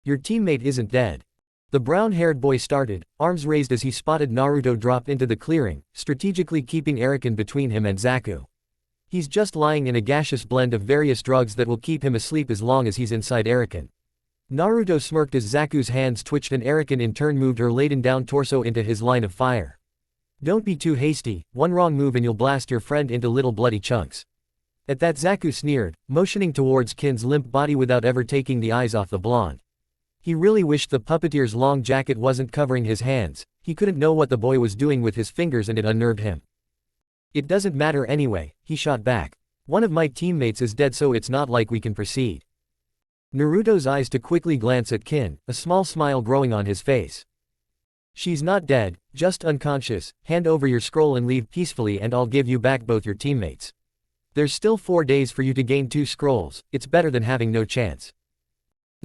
"Your teammate isn't dead." The brown-haired boy started, arms raised as he spotted Naruto drop into the clearing, strategically keeping Erican between him and Zaku. "He's just lying in a gaseous blend of various drugs that will keep him asleep as long as he's inside Erican." Naruto smirked as Zaku's hands twitched and Erican in turn moved her laden-down torso into his line of fire. "Don't be too hasty, one wrong move and you'll blast your friend into little bloody chunks." At that Zaku sneered, motioning towards Kin's limp body without ever taking the eyes off the blonde. He really wished the puppeteer's long jacket wasn't covering his hands, he couldn't know what the boy was doing with his fingers and it unnerved him. "It doesn't matter anyway," he shot back. "One of my teammates is dead so it's not like we can proceed." Naruto's eyes to quickly glance at Kin, a small smile growing on his face. "She's not dead, just unconscious, hand over your scroll and leave peacefully and I'll give you back both your teammates. There's still 4 days for you to gain 2 scrolls, it's better than having no chance."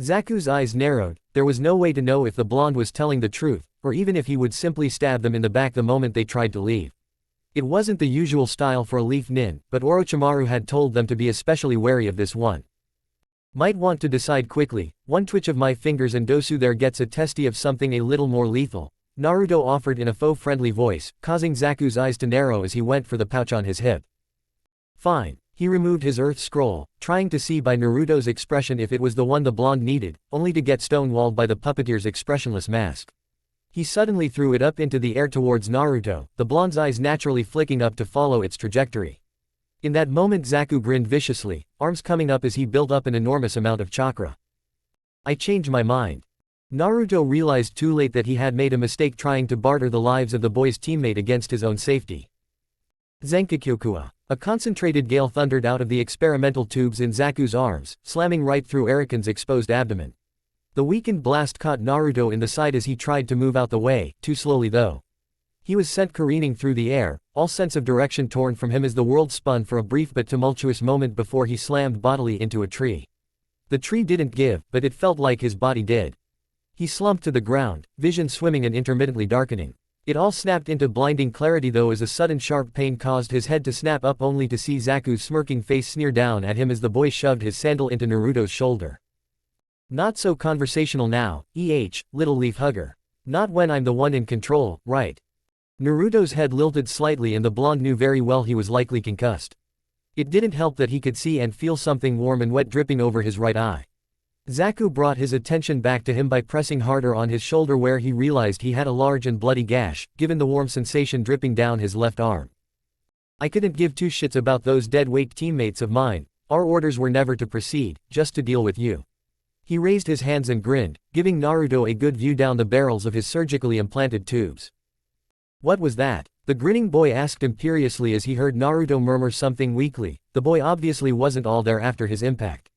Zaku's eyes narrowed, there was no way to know if the blonde was telling the truth, or even if he would simply stab them in the back the moment they tried to leave. It wasn't the usual style for a leaf nin, but Orochimaru had told them to be especially wary of this one. "Might want to decide quickly, one twitch of my fingers and Dosu there gets a testy of something a little more lethal. Naruto offered in a faux-friendly voice, causing Zaku's eyes to narrow as he went for the pouch on his hip. Fine. He removed his earth scroll, trying to see by Naruto's expression if it was the one the blonde needed, only to get stonewalled by the puppeteer's expressionless mask. He suddenly threw it up into the air towards Naruto, the blonde's eyes naturally flicking up to follow its trajectory. In that moment Zaku grinned viciously, arms coming up as he built up an enormous amount of chakra. I changed my mind. Naruto realized too late that he had made a mistake trying to barter the lives of the boy's teammate against his own safety. Zenkakyokua. A concentrated gale thundered out of the experimental tubes in Zaku's arms, slamming right through Arikan's exposed abdomen. The weakened blast caught Naruto in the side as he tried to move out the way, too slowly though. He was sent careening through the air, all sense of direction torn from him as the world spun for a brief but tumultuous moment before he slammed bodily into a tree. The tree didn't give, but it felt like his body did. He slumped to the ground, vision swimming and intermittently darkening. It all snapped into blinding clarity though as a sudden sharp pain caused his head to snap up only to see Zaku's smirking face sneer down at him as the boy shoved his sandal into Naruto's shoulder. Not so conversational now, little leaf hugger. Not when I'm the one in control, right? Naruto's head lilted slightly and the blonde knew very well he was likely concussed. It didn't help that he could see and feel something warm and wet dripping over his right eye. Zaku brought his attention back to him by pressing harder on his shoulder where he realized he had a large and bloody gash, given the warm sensation dripping down his left arm. I couldn't give two shits about those dead-weight teammates of mine. Our orders were never to proceed, just to deal with you. He raised his hands and grinned, giving Naruto a good view down the barrels of his surgically implanted tubes. What was that? The grinning boy asked imperiously as he heard Naruto murmur something weakly. The boy obviously wasn't all there after his impact.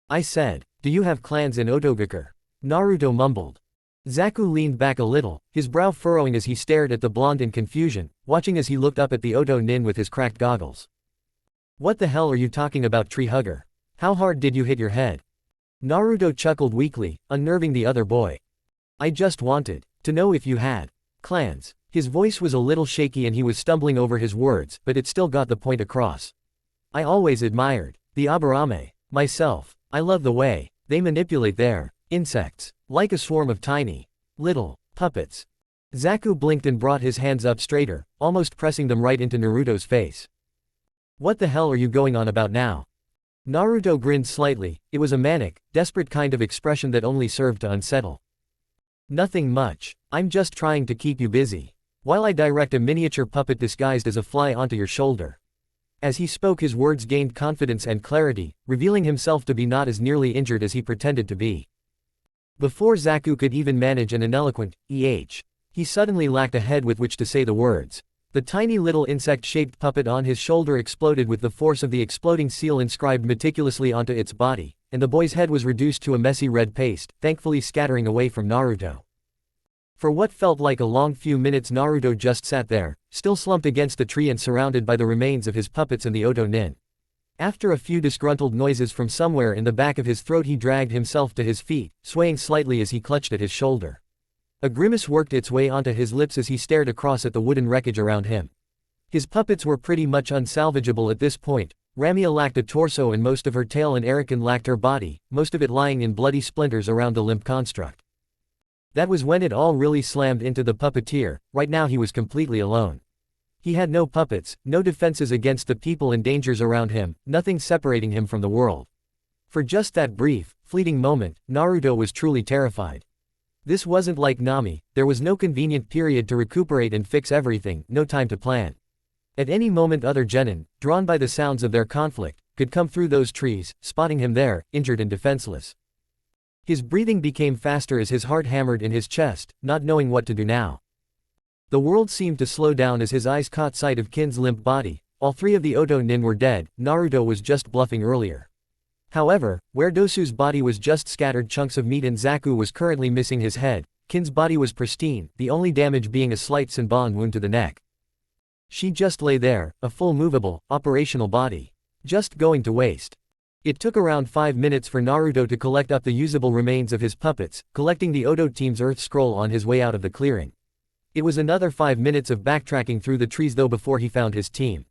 I said, do you have clans in Otogakure? Naruto mumbled. Zaku leaned back a little, his brow furrowing as he stared at the blonde in confusion, watching as he looked up at the Oto nin with his cracked goggles. What the hell are you talking about, tree hugger? How hard did you hit your head? Naruto chuckled weakly, unnerving the other boy. I just wanted to know if you had clans. His voice was a little shaky and he was stumbling over his words, but it still got the point across. I always admired the Aburame. Myself. I love the way they manipulate their insects, like a swarm of tiny little puppets. Zaku blinked and brought his hands up straighter, almost pressing them right into Naruto's face. What the hell are you going on about now? Naruto grinned slightly. It was a manic, desperate kind of expression that only served to unsettle. Nothing much. I'm just trying to keep you busy, while I direct a miniature puppet disguised as a fly onto your shoulder. As he spoke his words gained confidence and clarity, revealing himself to be not as nearly injured as he pretended to be. Before Zaku could even manage an ineloquent he suddenly lacked a head with which to say the words. The tiny little insect-shaped puppet on his shoulder exploded with the force of the exploding seal inscribed meticulously onto its body, and the boy's head was reduced to a messy red paste, thankfully scattering away from Naruto. For what felt like a long few minutes Naruto just sat there, still slumped against a tree and surrounded by the remains of his puppets and the Oto nin. After a few disgruntled noises from somewhere in the back of his throat he dragged himself to his feet, swaying slightly as he clutched at his shoulder. A grimace worked its way onto his lips as he stared across at the wooden wreckage around him. His puppets were pretty much unsalvageable at this point. Ramia lacked a torso and most of her tail and Arikan lacked her body, most of it lying in bloody splinters around the limp construct. That was when it all really slammed into the puppeteer. Right now he was completely alone. He had no puppets, no defenses against the people and dangers around him, nothing separating him from the world. For just that brief, fleeting moment, Naruto was truly terrified. This wasn't like Nami, there was no convenient period to recuperate and fix everything, no time to plan. At any moment other genin, drawn by the sounds of their conflict, could come through those trees, spotting him there, injured and defenseless. His breathing became faster as his heart hammered in his chest, not knowing what to do now. The world seemed to slow down as his eyes caught sight of Kin's limp body. All three of the Oto nin were dead, Naruto was just bluffing earlier. However, where Dosu's body was just scattered chunks of meat and Zaku was currently missing his head, Kin's body was pristine, the only damage being a slight Senbon wound to the neck. She just lay there, a full movable, operational body. Just going to waste. It took around 5 minutes for Naruto to collect up the usable remains of his puppets, collecting the Oto team's earth scroll on his way out of the clearing. It was another 5 minutes of backtracking through the trees though before he found his team.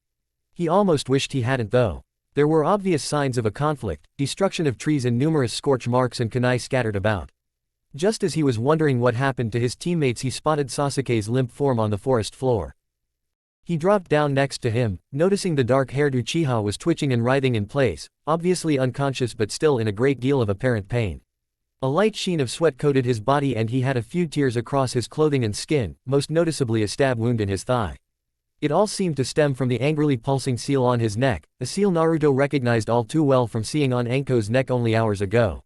He almost wished he hadn't though. There were obvious signs of a conflict, destruction of trees and numerous scorch marks and kunai scattered about. Just as he was wondering what happened to his teammates, he spotted Sasuke's limp form on the forest floor. He dropped down next to him, noticing the dark-haired Uchiha was twitching and writhing in place, obviously unconscious but still in a great deal of apparent pain. A light sheen of sweat coated his body and he had a few tears across his clothing and skin, most noticeably a stab wound in his thigh. It all seemed to stem from the angrily pulsing seal on his neck, a seal Naruto recognized all too well from seeing on Anko's neck only hours ago.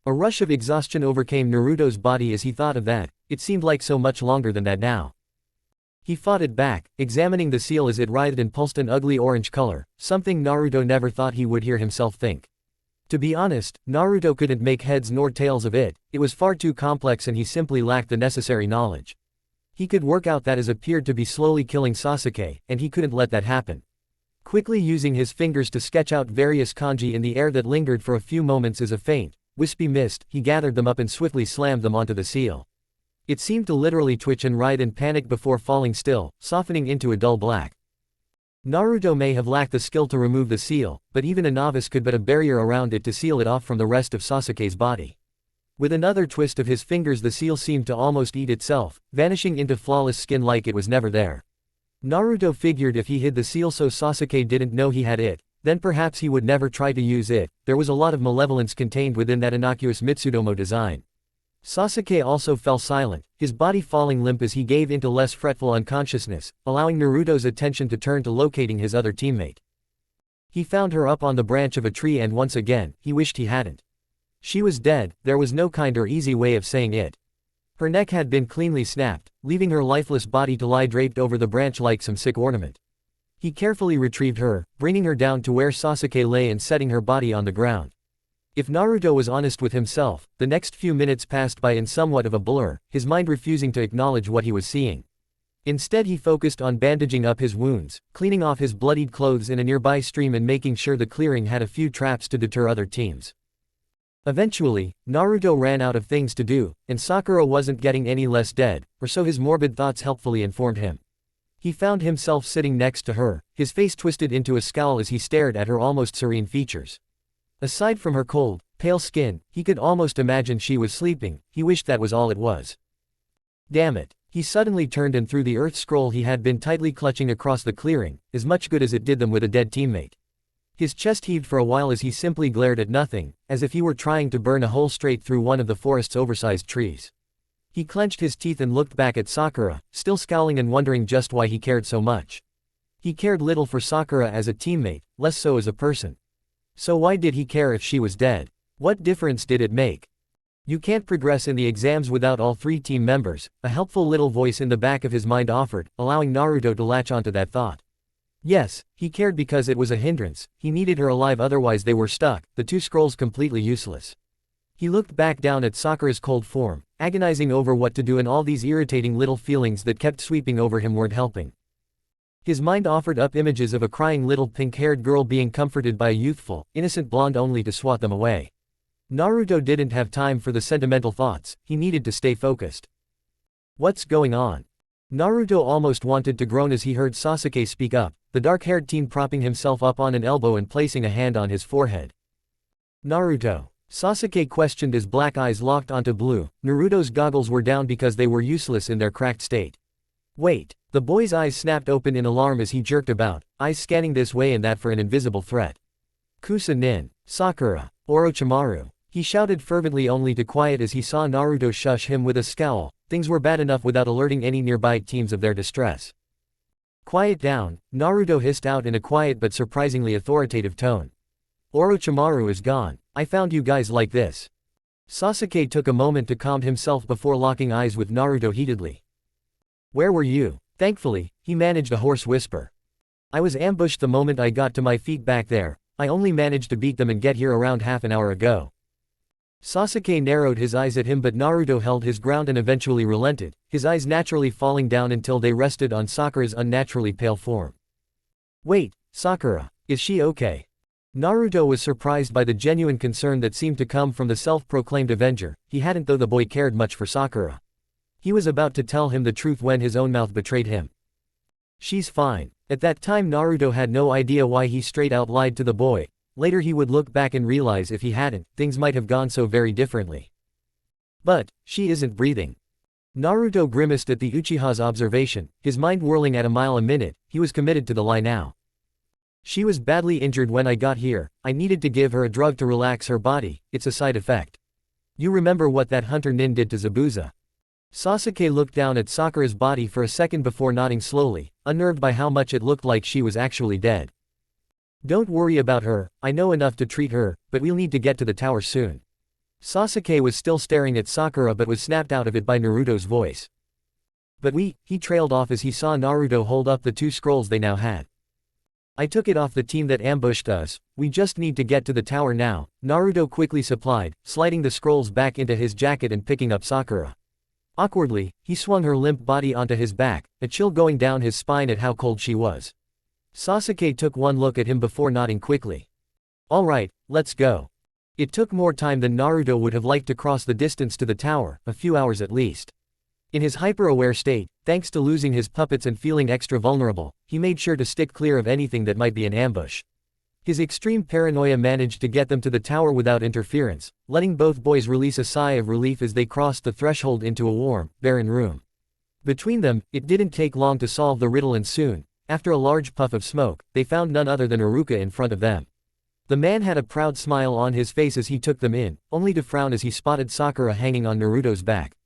A rush of exhaustion overcame Naruto's body as he thought of that. It seemed like so much longer than that now. He fought it back, examining the seal as it writhed and pulsed an ugly orange color, something Naruto never thought he would hear himself think. To be honest, Naruto couldn't make heads nor tails of it, it was far too complex and he simply lacked the necessary knowledge. He could work out that it appeared to be slowly killing Sasuke, and he couldn't let that happen. Quickly using his fingers to sketch out various kanji in the air that lingered for a few moments as a faint, wispy mist, he gathered them up and swiftly slammed them onto the seal. It seemed to literally twitch and writhe in panic before falling still, softening into a dull black. Naruto may have lacked the skill to remove the seal, but even a novice could put a barrier around it to seal it off from the rest of Sasuke's body. With another twist of his fingers, the seal seemed to almost eat itself, vanishing into flawless skin like it was never there. Naruto figured if he hid the seal so Sasuke didn't know he had it, then perhaps he would never try to use it. There was a lot of malevolence contained within that innocuous Mitsudomo design. Sasuke also fell silent, his body falling limp as he gave into less fretful unconsciousness, allowing Naruto's attention to turn to locating his other teammate. He found her up on the branch of a tree and once again, he wished he hadn't. She was dead, there was no kind or easy way of saying it. Her neck had been cleanly snapped, leaving her lifeless body to lie draped over the branch like some sick ornament. He carefully retrieved her, bringing her down to where Sasuke lay and setting her body on the ground. If Naruto was honest with himself, the next few minutes passed by in somewhat of a blur, his mind refusing to acknowledge what he was seeing. Instead he focused on bandaging up his wounds, cleaning off his bloodied clothes in a nearby stream and making sure the clearing had a few traps to deter other teams. Eventually, Naruto ran out of things to do, and Sakura wasn't getting any less dead, or so his morbid thoughts helpfully informed him. He found himself sitting next to her, his face twisted into a scowl as he stared at her almost serene features. Aside from her cold, pale skin, he could almost imagine she was sleeping. He wished that was all it was. Damn it. He suddenly turned and threw the earth scroll he had been tightly clutching across the clearing, as much good as it did them with a dead teammate. His chest heaved for a while as he simply glared at nothing, as if he were trying to burn a hole straight through one of the forest's oversized trees. He clenched his teeth and looked back at Sakura, still scowling and wondering just why he cared so much. He cared little for Sakura as a teammate, less so as a person. So why did he care if she was dead? What difference did it make? You can't progress in the exams without all three team members, a helpful little voice in the back of his mind offered, allowing Naruto to latch onto that thought. Yes, he cared because it was a hindrance, he needed her alive otherwise they were stuck, the two scrolls completely useless. He looked back down at Sakura's cold form, agonizing over what to do, and all these irritating little feelings that kept sweeping over him weren't helping. His mind offered up images of a crying little pink-haired girl being comforted by a youthful, innocent blonde only to swat them away. Naruto didn't have time for the sentimental thoughts, he needed to stay focused. What's going on? Naruto almost wanted to groan as he heard Sasuke speak up, the dark-haired teen propping himself up on an elbow and placing a hand on his forehead. Naruto. Sasuke questioned, his black eyes locked onto blue. Naruto's goggles were down because they were useless in their cracked state. Wait. The boy's eyes snapped open in alarm as he jerked about, eyes scanning this way and that for an invisible threat. Kusa-nin. Sakura. Orochimaru. He shouted fervently only to quiet as he saw Naruto shush him with a scowl. Things were bad enough without alerting any nearby teams of their distress. Quiet down, Naruto hissed out in a quiet but surprisingly authoritative tone. Orochimaru is gone. I found you guys like this. Sasuke took a moment to calm himself before locking eyes with Naruto heatedly. Where were you? Thankfully, he managed a hoarse whisper. I was ambushed the moment I got to my feet back there. I only managed to beat them and get here around half an hour ago. Sasuke narrowed his eyes at him, but Naruto held his ground and eventually relented, his eyes naturally falling down until they rested on Sakura's unnaturally pale form. Wait, Sakura, is she okay? Naruto was surprised by the genuine concern that seemed to come from the self-proclaimed Avenger. He hadn't, though the boy cared much for Sakura. He was about to tell him the truth when his own mouth betrayed him. She's fine. At that time Naruto had no idea why he straight out lied to the boy. Later he would look back and realize if he hadn't, things might have gone so very differently. But, she isn't breathing. Naruto grimaced at the Uchiha's observation, his mind whirling at a mile a minute. He was committed to the lie now. She was badly injured when I got here. I needed to give her a drug to relax her body. It's a side effect. You remember what that hunter nin did to Zabuza? Sasuke looked down at Sakura's body for a second before nodding slowly, unnerved by how much it looked like she was actually dead. Don't worry about her, I know enough to treat her, but we'll need to get to the tower soon. Sasuke was still staring at Sakura but was snapped out of it by Naruto's voice. But he trailed off as he saw Naruto hold up the 2 scrolls they now had. I took it off the team that ambushed us, we just need to get to the tower now, Naruto quickly supplied, sliding the scrolls back into his jacket and picking up Sakura. Awkwardly, he swung her limp body onto his back, a chill going down his spine at how cold she was. Sasuke took one look at him before nodding quickly. Alright, let's go. It took more time than Naruto would have liked to cross the distance to the tower, a few hours at least. In his hyper-aware state, thanks to losing his puppets and feeling extra vulnerable, he made sure to stick clear of anything that might be an ambush. His extreme paranoia managed to get them to the tower without interference, letting both boys release a sigh of relief as they crossed the threshold into a warm, barren room. Between them, it didn't take long to solve the riddle and soon, after a large puff of smoke, they found none other than Iruka in front of them. The man had a proud smile on his face as he took them in, only to frown as he spotted Sakura hanging on Naruto's back.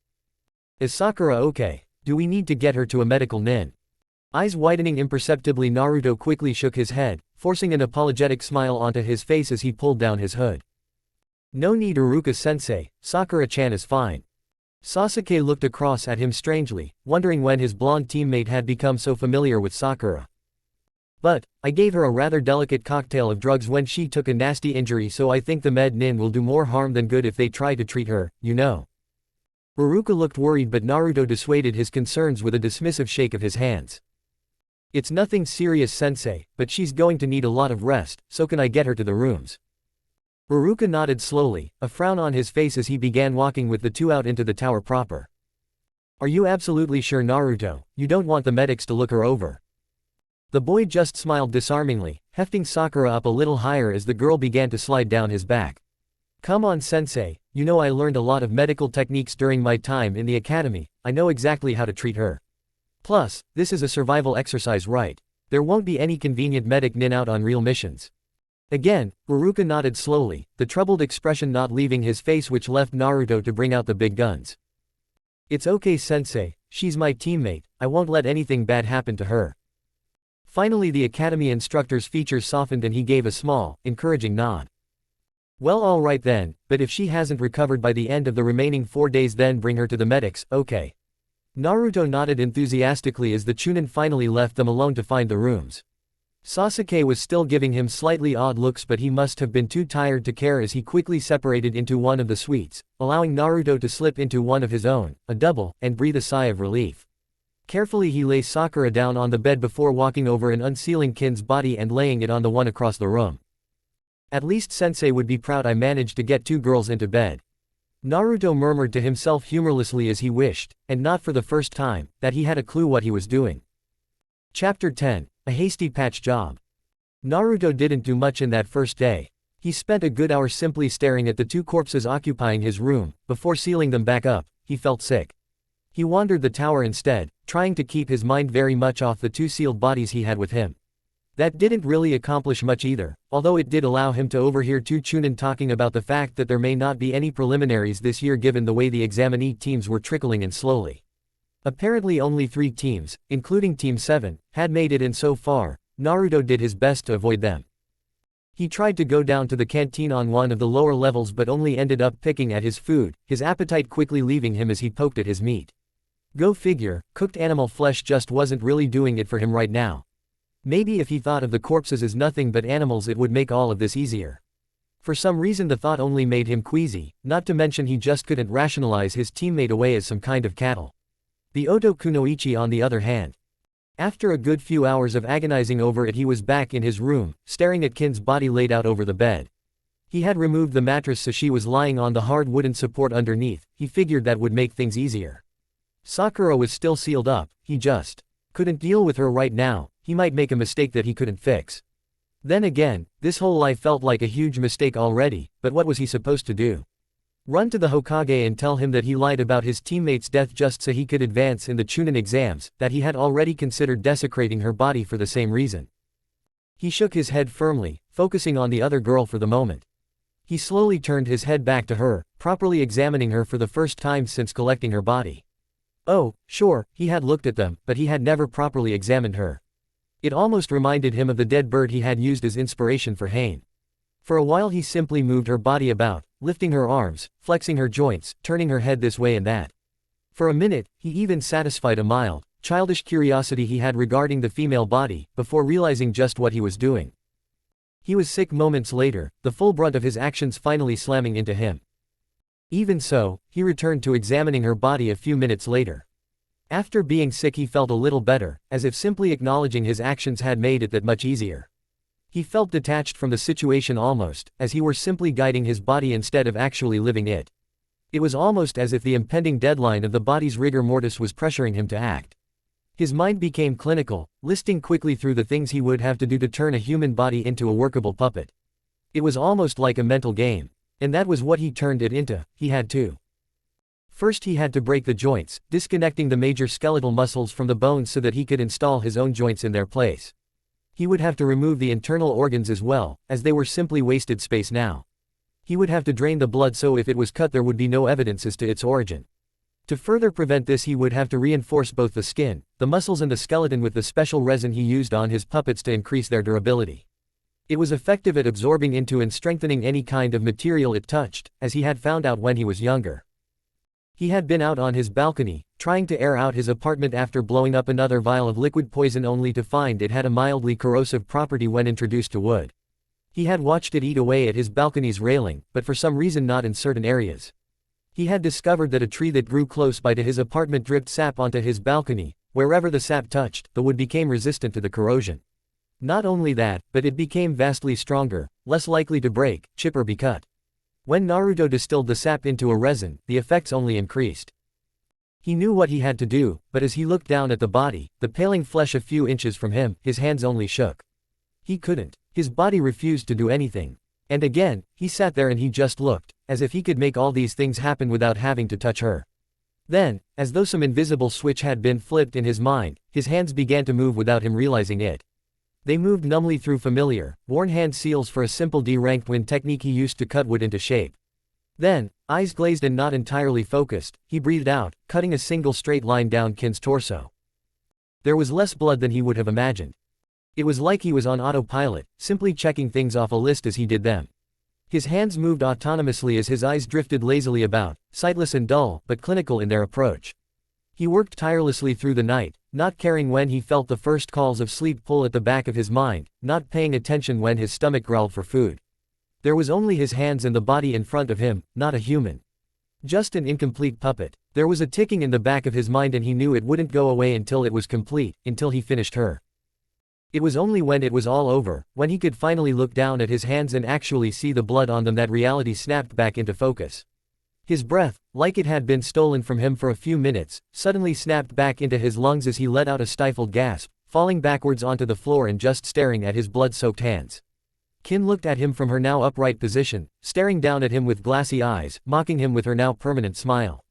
Is Sakura okay? Do we need to get her to a medical nin? Eyes widening imperceptibly, Naruto quickly shook his head, forcing an apologetic smile onto his face as he pulled down his hood. No need, Iruka-sensei, Sakura-chan is fine. Sasuke looked across at him strangely, wondering when his blonde teammate had become so familiar with Sakura. But, I gave her a rather delicate cocktail of drugs when she took a nasty injury, so I think the med nin will do more harm than good if they try to treat her, you know. Iruka looked worried, but Naruto dissuaded his concerns with a dismissive shake of his hands. It's nothing serious, sensei, but she's going to need a lot of rest, so can I get her to the rooms? Iruka nodded slowly, a frown on his face as he began walking with the 2 out into the tower proper. Are you absolutely sure, Naruto, you don't want the medics to look her over? The boy just smiled disarmingly, hefting Sakura up a little higher as the girl began to slide down his back. Come on, sensei, you know I learned a lot of medical techniques during my time in the academy, I know exactly how to treat her. Plus, this is a survival exercise, right? There won't be any convenient medic nin out on real missions. Again, Iruka nodded slowly, the troubled expression not leaving his face, which left Naruto to bring out the big guns. It's okay, sensei, she's my teammate, I won't let anything bad happen to her. Finally the academy instructor's features softened and he gave a small, encouraging nod. Well, alright then, but if she hasn't recovered by the end of the remaining 4 days, then bring her to the medics, okay? Naruto nodded enthusiastically as the Chunin finally left them alone to find the rooms. Sasuke was still giving him slightly odd looks, but he must have been too tired to care as he quickly separated into one of the suites, allowing Naruto to slip into one of his own, a double, and breathe a sigh of relief. Carefully he lay Sakura down on the bed before walking over and unsealing Kin's body and laying it on the one across the room. At least sensei would be proud I managed to get 2 girls into bed. Naruto murmured to himself humorlessly as he wished, and not for the first time, that he had a clue what he was doing. Chapter 10. A hasty patch job. Naruto didn't do much in that first day. He spent a good hour simply staring at the 2 corpses occupying his room. Before sealing them back up, he felt sick. He wandered the tower instead, trying to keep his mind very much off the 2 sealed bodies he had with him. That didn't really accomplish much either, although it did allow him to overhear 2 Chunin talking about the fact that there may not be any preliminaries this year given the way the examinee teams were trickling in slowly. Apparently only 3 teams, including Team 7, had made it in so far. Naruto did his best to avoid them. He tried to go down to the canteen on one of the lower levels but only ended up picking at his food, his appetite quickly leaving him as he poked at his meat. Go figure, cooked animal flesh just wasn't really doing it for him right now. Maybe if he thought of the corpses as nothing but animals it would make all of this easier. For some reason the thought only made him queasy, not to mention he just couldn't rationalize his teammate away as some kind of cattle. The Oto Kunoichi on the other hand. After a good few hours of agonizing over it he was back in his room, staring at Kin's body laid out over the bed. He had removed the mattress so she was lying on the hard wooden support underneath, he figured that would make things easier. Sakura was still sealed up, he just couldn't deal with her right now, he might make a mistake that he couldn't fix. Then again, this whole life felt like a huge mistake already, but what was he supposed to do? Run to the Hokage and tell him that he lied about his teammate's death just so he could advance in the Chunin exams, that he had already considered desecrating her body for the same reason. He shook his head firmly, focusing on the other girl for the moment. He slowly turned his head back to her, properly examining her for the first time since collecting her body. Oh, sure, he had looked at them, but he had never properly examined her. It almost reminded him of the dead bird he had used as inspiration for Hane. For a while he simply moved her body about, lifting her arms, flexing her joints, turning her head this way and that. For a minute, he even satisfied a mild, childish curiosity he had regarding the female body, before realizing just what he was doing. He was sick moments later, the full brunt of his actions finally slamming into him. Even so, he returned to examining her body a few minutes later. After being sick he felt a little better, as if simply acknowledging his actions had made it that much easier. He felt detached from the situation almost, as he were simply guiding his body instead of actually living it. It was almost as if the impending deadline of the body's rigor mortis was pressuring him to act. His mind became clinical, listing quickly through the things he would have to do to turn a human body into a workable puppet. It was almost like a mental game. And that was what he turned it into. He had to. First he had to break the joints, disconnecting the major skeletal muscles from the bones so that he could install his own joints in their place. He would have to remove the internal organs as well, as they were simply wasted space now. He would have to drain the blood so if it was cut there would be no evidence as to its origin. To further prevent this he would have to reinforce both the skin, the muscles and the skeleton with the special resin he used on his puppets to increase their durability. It was effective at absorbing into and strengthening any kind of material it touched, as he had found out when he was younger. He had been out on his balcony, trying to air out his apartment after blowing up another vial of liquid poison only to find it had a mildly corrosive property when introduced to wood. He had watched it eat away at his balcony's railing, but for some reason not in certain areas. He had discovered that a tree that grew close by to his apartment dripped sap onto his balcony. Wherever the sap touched, the wood became resistant to the corrosion. Not only that, but it became vastly stronger, less likely to break, chip or be cut. When Naruto distilled the sap into a resin, the effects only increased. He knew what he had to do, but as he looked down at the body, the paling flesh a few inches from him, his hands only shook. He couldn't. His body refused to do anything. And again, he sat there and he just looked, as if he could make all these things happen without having to touch her. Then, as though some invisible switch had been flipped in his mind, his hands began to move without him realizing it. They moved numbly through familiar, worn hand seals for a simple D-ranked wind technique he used to cut wood into shape. Then, eyes glazed and not entirely focused, he breathed out, cutting a single straight line down Kin's torso. There was less blood than he would have imagined. It was like he was on autopilot, simply checking things off a list as he did them. His hands moved autonomously as his eyes drifted lazily about, sightless and dull, but clinical in their approach. He worked tirelessly through the night, not caring when he felt the first calls of sleep pull at the back of his mind, not paying attention when his stomach growled for food. There was only his hands and the body in front of him, not a human. Just an incomplete puppet. There was a ticking in the back of his mind and he knew it wouldn't go away until it was complete, until he finished her. It was only when it was all over, when he could finally look down at his hands and actually see the blood on them that reality snapped back into focus. His breath, like it had been stolen from him for a few minutes, suddenly snapped back into his lungs as he let out a stifled gasp, falling backwards onto the floor and just staring at his blood-soaked hands. Kin looked at him from her now upright position, staring down at him with glassy eyes, mocking him with her now permanent smile.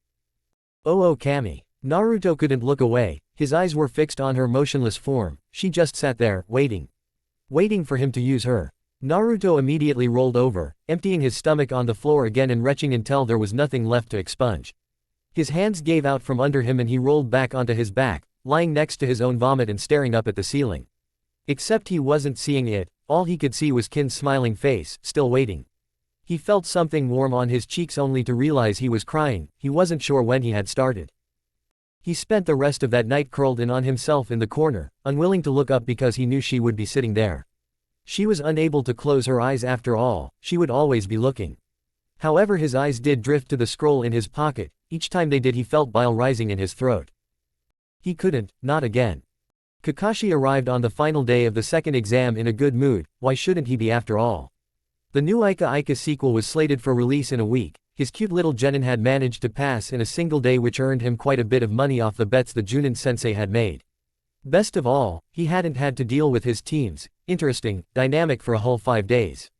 Oh Kami. Naruto couldn't look away, his eyes were fixed on her motionless form, she just sat there, waiting. Waiting for him to use her. Naruto immediately rolled over, emptying his stomach on the floor again and retching until there was nothing left to expunge. His hands gave out from under him and he rolled back onto his back, lying next to his own vomit and staring up at the ceiling. Except he wasn't seeing it, all he could see was Kin's smiling face, still waiting. He felt something warm on his cheeks only to realize he was crying, he wasn't sure when he had started. He spent the rest of that night curled in on himself in the corner, unwilling to look up because he knew she would be sitting there. She was unable to close her eyes after all, she would always be looking. However, his eyes did drift to the scroll in his pocket, each time they did he felt bile rising in his throat. He couldn't, not again. Kakashi arrived on the final day of the second exam in a good mood, why shouldn't he be after all? The new Ika Ika sequel was slated for release in a week, his cute little genin had managed to pass in a single day which earned him quite a bit of money off the bets the Junin sensei had made. Best of all, he hadn't had to deal with his teams, interesting, dynamic for a whole 5 days.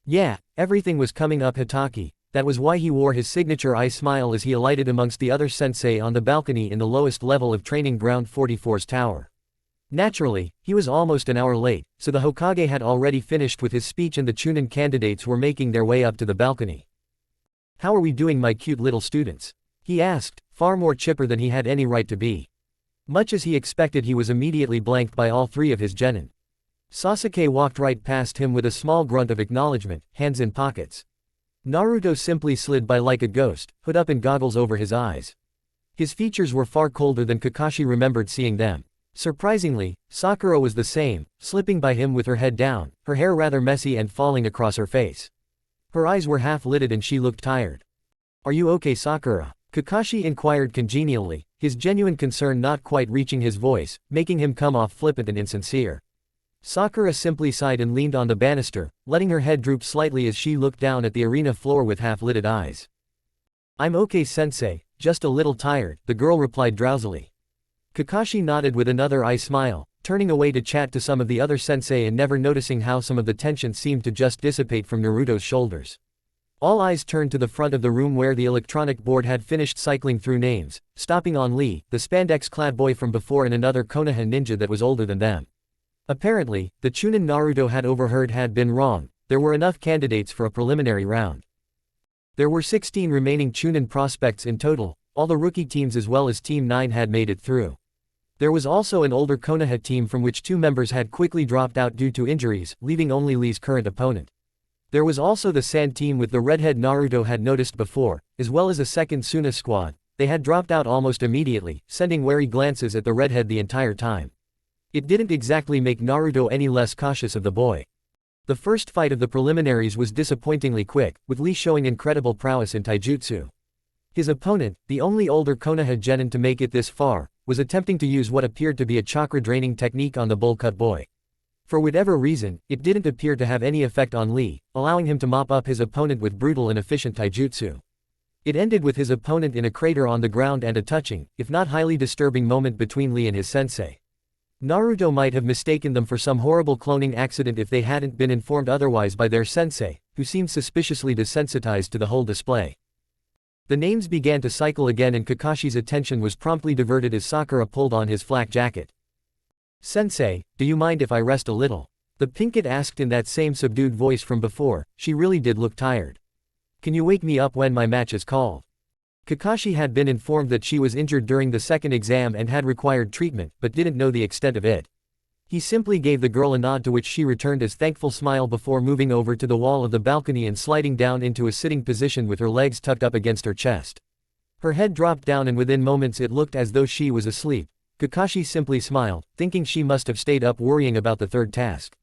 Yeah, everything was coming up Hitaki, That was why he wore his signature eye smile as he alighted amongst the other sensei on the balcony in the lowest level of training ground 44's tower. Naturally, he was almost an hour late, so the Hokage had already finished with his speech and the Chunin candidates were making their way up to the balcony. "How are we doing, my cute little students?" he asked, far more chipper than he had any right to be. Much as he expected, he was immediately blanked by all three of his genin. Sasuke walked right past him with a small grunt of acknowledgement, hands in pockets. Naruto simply slid by like a ghost, hood up and goggles over his eyes. His features were far colder than Kakashi remembered seeing them. Surprisingly, Sakura was the same, slipping by him with her head down, her hair rather messy and falling across her face. Her eyes were half-lidded and she looked tired. "Are you okay, Sakura?" Kakashi inquired congenially, his genuine concern not quite reaching his voice, making him come off flippant and insincere. Sakura simply sighed and leaned on the banister, letting her head droop slightly as she looked down at the arena floor with half-lidded eyes. "I'm okay, sensei, just a little tired," the girl replied drowsily. Kakashi nodded with another eye smile, turning away to chat to some of the other sensei and never noticing how some of the tension seemed to just dissipate from Naruto's shoulders. All eyes turned to the front of the room where the electronic board had finished cycling through names, stopping on Lee, the spandex-clad boy from before, and another Konoha ninja that was older than them. Apparently, the Chunin Naruto had overheard had been wrong. There were enough candidates for a preliminary round. There were 16 remaining Chunin prospects in total. All the rookie teams as well as Team 9 had made it through. There was also an older Konoha team from which 2 members had quickly dropped out due to injuries, leaving only Lee's current opponent. There was also the Sand team with the redhead Naruto had noticed before, as well as a second Suna squad. They had dropped out almost immediately, sending wary glances at the redhead the entire time. It didn't exactly make Naruto any less cautious of the boy. The first fight of the preliminaries was disappointingly quick, with Lee showing incredible prowess in taijutsu. His opponent, the only older Konoha genin to make it this far, was attempting to use what appeared to be a chakra-draining technique on the bowl-cut boy. For whatever reason, it didn't appear to have any effect on Lee, allowing him to mop up his opponent with brutal and efficient taijutsu. It ended with his opponent in a crater on the ground and a touching, if not highly disturbing moment between Lee and his sensei. Naruto might have mistaken them for some horrible cloning accident if they hadn't been informed otherwise by their sensei, who seemed suspiciously desensitized to the whole display. The names began to cycle again and Kakashi's attention was promptly diverted as Sakura pulled on his flak jacket. "Sensei, do you mind if I rest a little?" the pink kid asked in that same subdued voice from before. She really did look tired. "Can you wake me up when my match is called?" Kakashi had been informed that she was injured during the second exam and had required treatment, but didn't know the extent of it. He simply gave the girl a nod to which she returned a thankful smile before moving over to the wall of the balcony and sliding down into a sitting position with her legs tucked up against her chest. Her head dropped down and within moments it looked as though she was asleep. Kakashi simply smiled, thinking she must have stayed up worrying about the third task.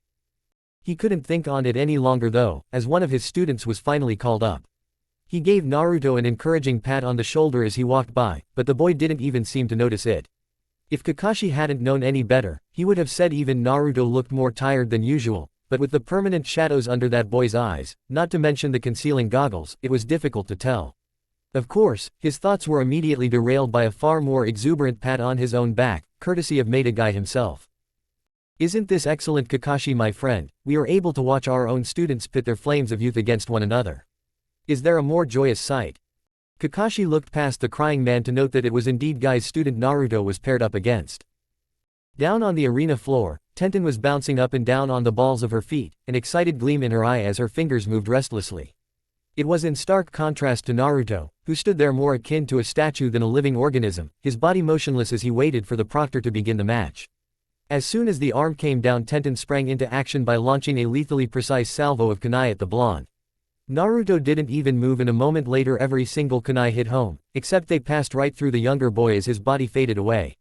He couldn't think on it any longer though, as one of his students was finally called up. He gave Naruto an encouraging pat on the shoulder as he walked by, but the boy didn't even seem to notice it. If Kakashi hadn't known any better, he would have said even Naruto looked more tired than usual, but with the permanent shadows under that boy's eyes, not to mention the concealing goggles, it was difficult to tell. Of course, his thoughts were immediately derailed by a far more exuberant pat on his own back, courtesy of Metaguy himself. "Isn't this excellent, Kakashi my friend? We are able to watch our own students pit their flames of youth against one another. Is there a more joyous sight?" Kakashi looked past the crying man to note that it was indeed Guy's student Naruto was paired up against. Down on the arena floor, Tenten was bouncing up and down on the balls of her feet, an excited gleam in her eye as her fingers moved restlessly. It was in stark contrast to Naruto, who stood there more akin to a statue than a living organism, his body motionless as he waited for the proctor to begin the match. As soon as the arm came down, Tenten sprang into action by launching a lethally precise salvo of kunai at the blonde. Naruto didn't even move and a moment later every single kunai hit home, except they passed right through the younger boy as his body faded away.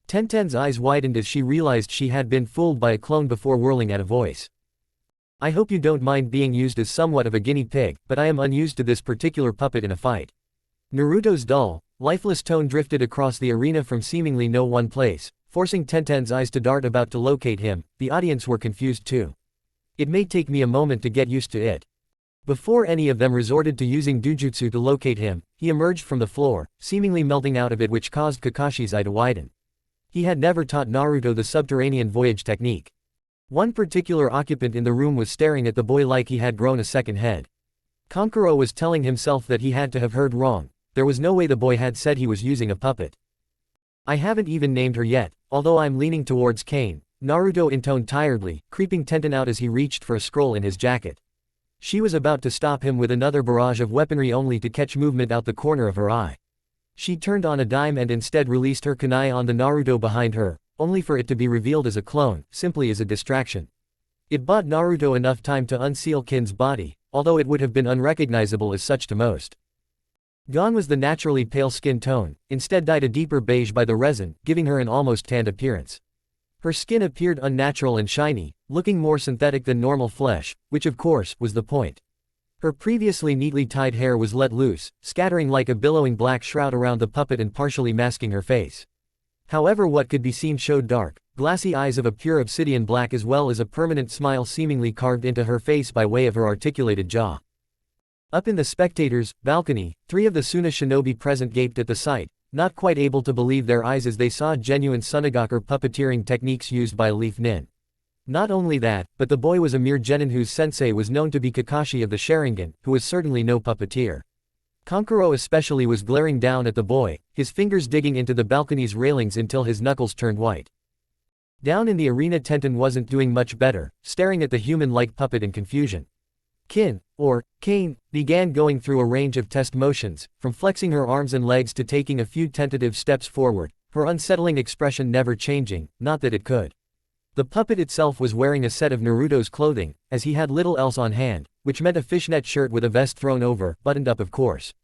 Tenten's eyes widened as she realized she had been fooled by a clone before whirling at a voice. "I hope you don't mind being used as somewhat of a guinea pig, but I am unused to this particular puppet in a fight." Naruto's dull, lifeless tone drifted across the arena from seemingly no one place, forcing Tenten's eyes to dart about to locate him. The audience were confused too. "It may take me a moment to get used to it." Before any of them resorted to using Dujutsu to locate him, he emerged from the floor, seemingly melting out of it, which caused Kakashi's eye to widen. He had never taught Naruto the subterranean voyage technique. One particular occupant in the room was staring at the boy like he had grown a second head. Kankuro was telling himself that he had to have heard wrong. There was no way the boy had said he was using a puppet. I haven't even named her yet, although I'm leaning towards Kane, Naruto intoned tiredly, creeping Tenten out as he reached for a scroll in his jacket. She was about to stop him with another barrage of weaponry only to catch movement out the corner of her eye. She turned on a dime and instead released her kunai on the Naruto behind her, only for it to be revealed as a clone, simply as a distraction. It bought Naruto enough time to unseal Kin's body, although it would have been unrecognizable as such to most. Gone was the naturally pale skin tone, instead dyed a deeper beige by the resin, giving her an almost tanned appearance. Her skin appeared unnatural and shiny, looking more synthetic than normal flesh, which of course, was the point. Her previously neatly tied hair was let loose, scattering like a billowing black shroud around the puppet and partially masking her face. However, what could be seen showed dark, glassy eyes of a pure obsidian black as well as a permanent smile seemingly carved into her face by way of her articulated jaw. Up in the spectators' balcony, 3 of the Suna shinobi present gaped at the sight, not quite able to believe their eyes as they saw genuine Sunagaku puppeteering techniques used by Leaf Nin. Not only that, but the boy was a mere genin whose sensei was known to be Kakashi of the Sharingan, who was certainly no puppeteer. Kankuro especially was glaring down at the boy, his fingers digging into the balcony's railings until his knuckles turned white. Down in the arena, Tenten wasn't doing much better, staring at the human-like puppet in confusion. Kin, or Kane, began going through a range of test motions, from flexing her arms and legs to taking a few tentative steps forward, her unsettling expression never changing, not that it could. The puppet itself was wearing a set of Naruto's clothing, as he had little else on hand, which meant a fishnet shirt with a vest thrown over, buttoned up of course.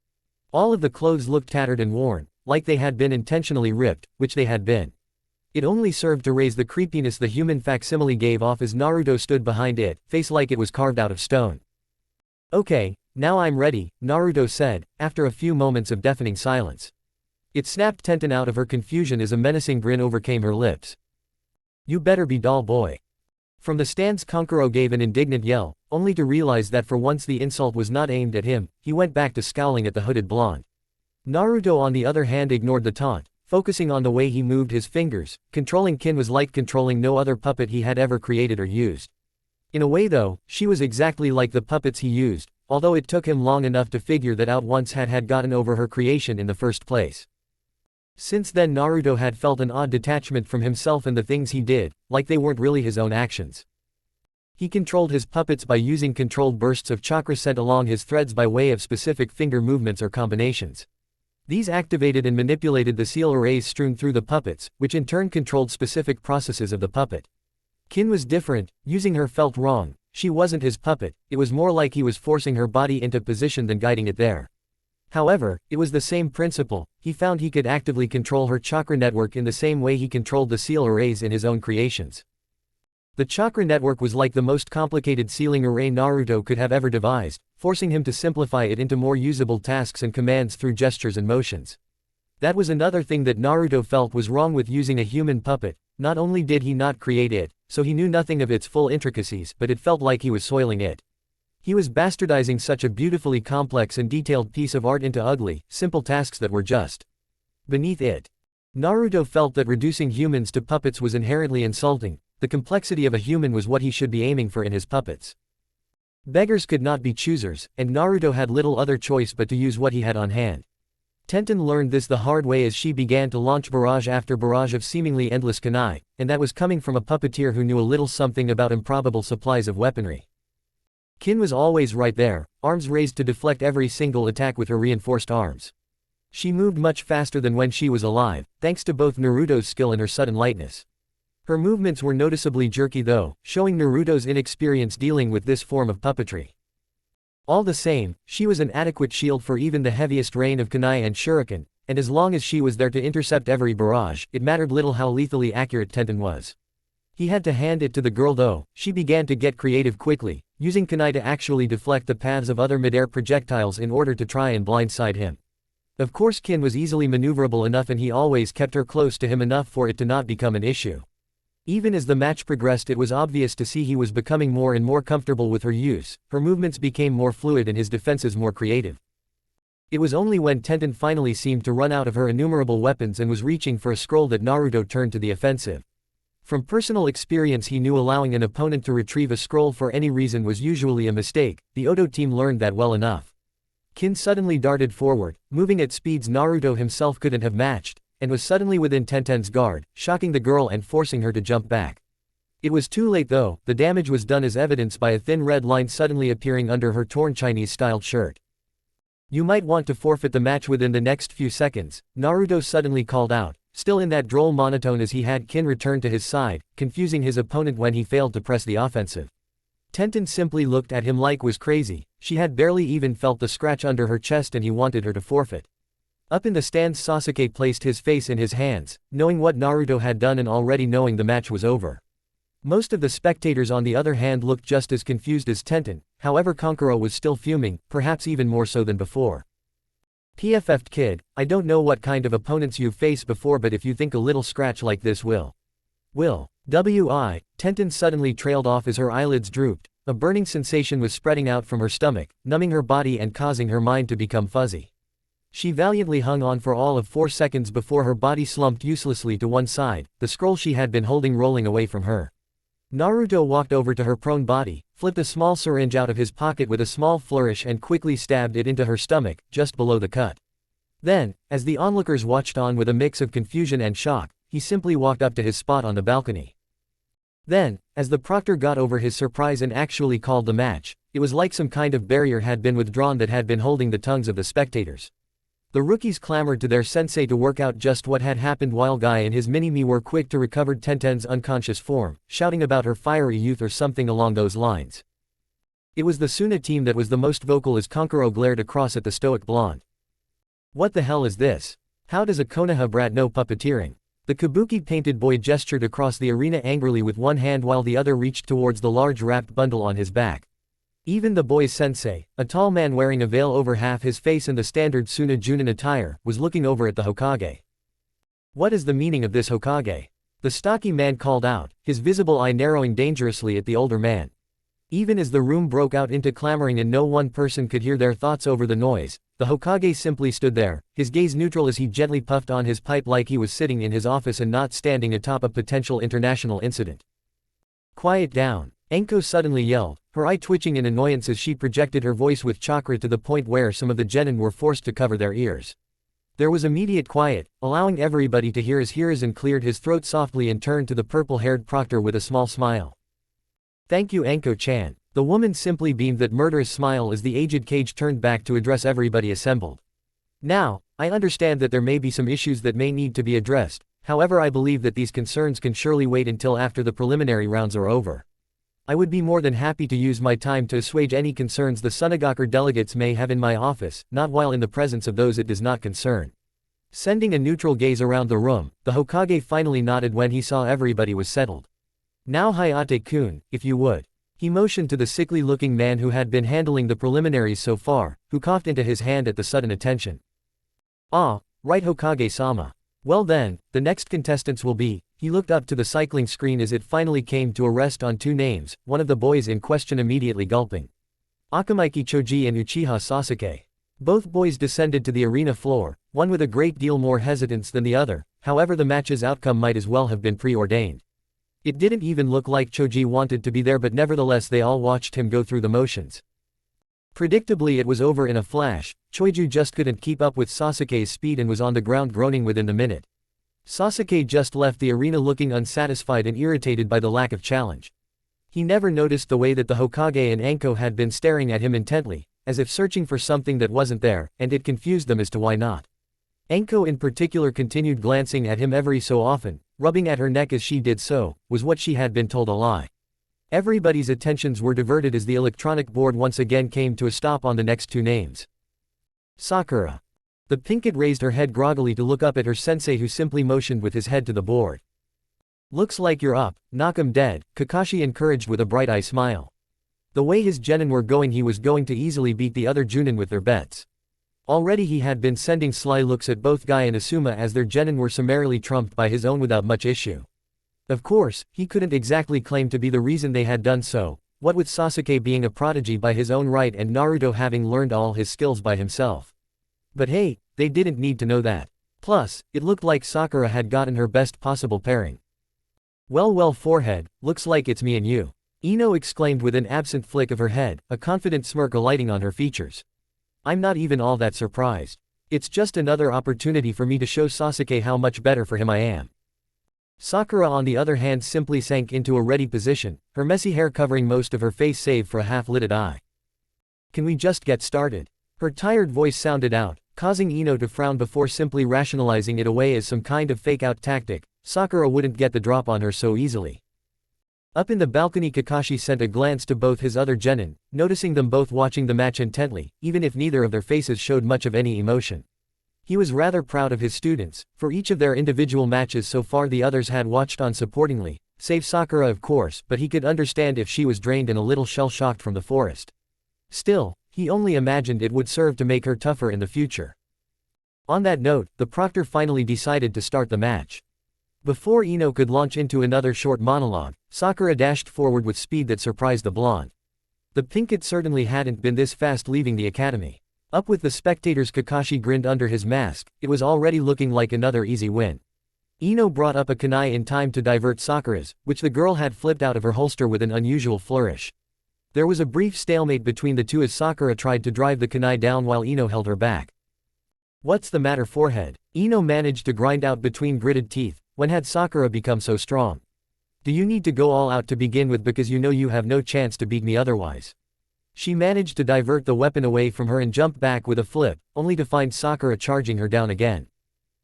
All of the clothes looked tattered and worn, like they had been intentionally ripped, which they had been. It only served to raise the creepiness the human facsimile gave off as Naruto stood behind it, face like it was carved out of stone. Okay, now I'm ready, Naruto said, after a few moments of deafening silence. It snapped Tenten out of her confusion as a menacing grin overcame her lips. You better be doll boy. From the stands, Kankuro gave an indignant yell, only to realize that for once the insult was not aimed at him. He went back to scowling at the hooded blonde. Naruto on the other hand ignored the taunt, focusing on the way he moved his fingers. Controlling Kin was like controlling no other puppet he had ever created or used. In a way though, she was exactly like the puppets he used, although it took him long enough to figure that out once had gotten over her creation in the first place. Since then Naruto had felt an odd detachment from himself and the things he did, like they weren't really his own actions. He controlled his puppets by using controlled bursts of chakra sent along his threads by way of specific finger movements or combinations. These activated and manipulated the seal arrays strewn through the puppets, which in turn controlled specific processes of the puppet. Kin was different, using her felt wrong. She wasn't his puppet, it was more like he was forcing her body into position than guiding it there. However, it was the same principle. He found he could actively control her chakra network in the same way he controlled the seal arrays in his own creations. The chakra network was like the most complicated sealing array Naruto could have ever devised, forcing him to simplify it into more usable tasks and commands through gestures and motions. That was another thing that Naruto felt was wrong with using a human puppet. Not only did he not create it, so he knew nothing of its full intricacies, but it felt like he was soiling it. He was bastardizing such a beautifully complex and detailed piece of art into ugly, simple tasks that were just beneath it. Naruto felt that reducing humans to puppets was inherently insulting. The complexity of a human was what he should be aiming for in his puppets. Beggars could not be choosers, and Naruto had little other choice but to use what he had on hand. Tenten learned this the hard way as she began to launch barrage after barrage of seemingly endless kunai, and that was coming from a puppeteer who knew a little something about improbable supplies of weaponry. Kin was always right there, arms raised to deflect every single attack with her reinforced arms. She moved much faster than when she was alive, thanks to both Naruto's skill and her sudden lightness. Her movements were noticeably jerky though, showing Naruto's inexperience dealing with this form of puppetry. All the same, she was an adequate shield for even the heaviest rain of kunai and shuriken, and as long as she was there to intercept every barrage, it mattered little how lethally accurate Tenten was. He had to hand it to the girl though. She began to get creative quickly, using kunai to actually deflect the paths of other mid-air projectiles in order to try and blindside him. Of course Kin was easily maneuverable enough and he always kept her close to him enough for it to not become an issue. Even as the match progressed, it was obvious to see he was becoming more and more comfortable with her use. Her movements became more fluid and his defenses more creative. It was only when Tenten finally seemed to run out of her innumerable weapons and was reaching for a scroll that Naruto turned to the offensive. From personal experience he knew allowing an opponent to retrieve a scroll for any reason was usually a mistake. The Odo team learned that well enough. Kin suddenly darted forward, moving at speeds Naruto himself couldn't have matched, and was suddenly within Tenten's guard, shocking the girl and forcing her to jump back. It was too late though, the damage was done as evidenced by a thin red line suddenly appearing under her torn Chinese-styled shirt. You might want to forfeit the match within the next few seconds, Naruto suddenly called out, still in that droll monotone as he had Kin return to his side, confusing his opponent when he failed to press the offensive. Tenten simply looked at him like was crazy, she had barely even felt the scratch under her chest and he wanted her to forfeit. Up in the stands Sasuke placed his face in his hands, knowing what Naruto had done and already knowing the match was over. Most of the spectators on the other hand looked just as confused as Tenten, however Kankuro was still fuming, perhaps even more so than before. PFF'd kid, I don't know what kind of opponents you've faced before but if you think a little scratch like this will. Tenten suddenly trailed off as her eyelids drooped, a burning sensation was spreading out from her stomach, numbing her body and causing her mind to become fuzzy. She valiantly hung on for all of 4 seconds before her body slumped uselessly to one side, the scroll she had been holding rolling away from her. Naruto walked over to her prone body, flipped a small syringe out of his pocket with a small flourish and quickly stabbed it into her stomach, just below the cut. Then, as the onlookers watched on with a mix of confusion and shock, he simply walked up to his spot on the balcony. Then, as the proctor got over his surprise and actually called the match, it was like some kind of barrier had been withdrawn that had been holding the tongues of the spectators. The rookies clamored to their sensei to work out just what had happened while Guy and his mini-me were quick to recover Tenten's unconscious form, shouting about her fiery youth or something along those lines. It was the Suna team that was the most vocal as Kankuro glared across at the stoic blonde. What the hell is this? How does a Konoha brat know puppeteering? The kabuki-painted boy gestured across the arena angrily with one hand while the other reached towards the large wrapped bundle on his back. Even the boy's sensei, a tall man wearing a veil over half his face and the standard Suna Junin attire, was looking over at the Hokage. What is the meaning of this Hokage? The stocky man called out, his visible eye narrowing dangerously at the older man. Even as the room broke out into clamoring and no one person could hear their thoughts over the noise, the Hokage simply stood there, his gaze neutral as he gently puffed on his pipe like he was sitting in his office and not standing atop a potential international incident. Quiet down, Enko suddenly yelled, her eye twitching in annoyance as she projected her voice with chakra to the point where some of the genin were forced to cover their ears. There was immediate quiet, allowing everybody to hear as Hiruzen cleared his throat softly and turned to the purple-haired proctor with a small smile. Thank you Enko-chan. The woman simply beamed that murderous smile as the aged Kage turned back to address everybody assembled. Now, I understand that there may be some issues that may need to be addressed, however I believe that these concerns can surely wait until after the preliminary rounds are over. I would be more than happy to use my time to assuage any concerns the Sunagakur delegates may have in my office, not while in the presence of those it does not concern. Sending a neutral gaze around the room, the Hokage finally nodded when he saw everybody was settled. Now Hayate-kun, if you would. He motioned to the sickly-looking man who had been handling the preliminaries so far, who coughed into his hand at the sudden attention. Ah, right Hokage-sama. Well then, the next contestants will be. He looked up to the cycling screen as it finally came to a rest on 2 names, one of the boys in question immediately gulping. Akamaiki Choji and Uchiha Sasuke. Both boys descended to the arena floor, one with a great deal more hesitance than the other, however the match's outcome might as well have been preordained. It didn't even look like Choji wanted to be there but nevertheless they all watched him go through the motions. Predictably it was over in a flash, Choiju just couldn't keep up with Sasuke's speed and was on the ground groaning within the minute. Sasuke just left the arena looking unsatisfied and irritated by the lack of challenge. He never noticed the way that the Hokage and Enko had been staring at him intently, as if searching for something that wasn't there, and it confused them as to why not. Enko in particular continued glancing at him every so often, rubbing at her neck as she did so, was what she had been told a lie. Everybody's attentions were diverted as the electronic board once again came to a stop on the next 2 names. Sakura. The pinkett raised her head groggily to look up at her sensei who simply motioned with his head to the board. Looks like you're up, knock 'em dead, Kakashi encouraged with a bright-eye smile. The way his genin were going he was going to easily beat the other Junin with their bets. Already he had been sending sly looks at both Guy and Asuma as their genin were summarily trumped by his own without much issue. Of course, he couldn't exactly claim to be the reason they had done so, what with Sasuke being a prodigy by his own right and Naruto having learned all his skills by himself. But hey, they didn't need to know that. Plus, it looked like Sakura had gotten her best possible pairing. Well well forehead, looks like it's me and you. Ino exclaimed with an absent flick of her head, a confident smirk alighting on her features. I'm not even all that surprised. It's just another opportunity for me to show Sasuke how much better for him I am. Sakura on the other hand simply sank into a ready position, her messy hair covering most of her face save for a half-lidded eye. Can we just get started? Her tired voice sounded out, causing Ino to frown before simply rationalizing it away as some kind of fake-out tactic. Sakura wouldn't get the drop on her so easily. Up in the balcony, Kakashi sent a glance to both his other genin, noticing them both watching the match intently, even if neither of their faces showed much of any emotion. He was rather proud of his students. For each of their individual matches so far the others had watched on supportingly, save Sakura of course, but he could understand if she was drained and a little shell-shocked from the forest. Still, he only imagined it would serve to make her tougher in the future. On that note, the proctor finally decided to start the match. Before Ino could launch into another short monologue, Sakura dashed forward with speed that surprised the blonde. The pinkett certainly hadn't been this fast leaving the academy. Up with the spectators, Kakashi grinned under his mask, it was already looking like another easy win. Ino brought up a kunai in time to divert Sakura's, which the girl had flipped out of her holster with an unusual flourish. There was a brief stalemate between the two as Sakura tried to drive the kunai down while Ino held her back. What's the matter forehead? Ino managed to grind out between gritted teeth. When had Sakura become so strong? Do you need to go all out to begin with because you know you have no chance to beat me otherwise? She managed to divert the weapon away from her and jump back with a flip, only to find Sakura charging her down again.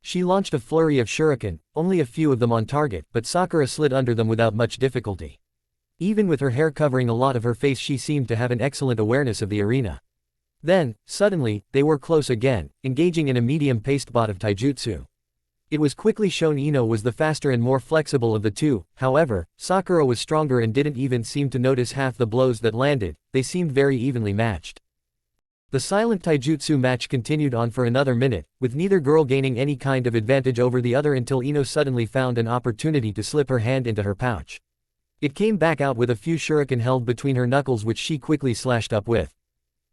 She launched a flurry of shuriken, only a few of them on target, but Sakura slid under them without much difficulty. Even with her hair covering a lot of her face, she seemed to have an excellent awareness of the arena. Then, suddenly, they were close again, engaging in a medium-paced bout of taijutsu. It was quickly shown Ino was the faster and more flexible of the two. However, Sakura was stronger and didn't even seem to notice half the blows that landed. They seemed very evenly matched. The silent taijutsu match continued on for another minute, with neither girl gaining any kind of advantage over the other until Ino suddenly found an opportunity to slip her hand into her pouch. It came back out with a few shuriken held between her knuckles, which she quickly slashed up with.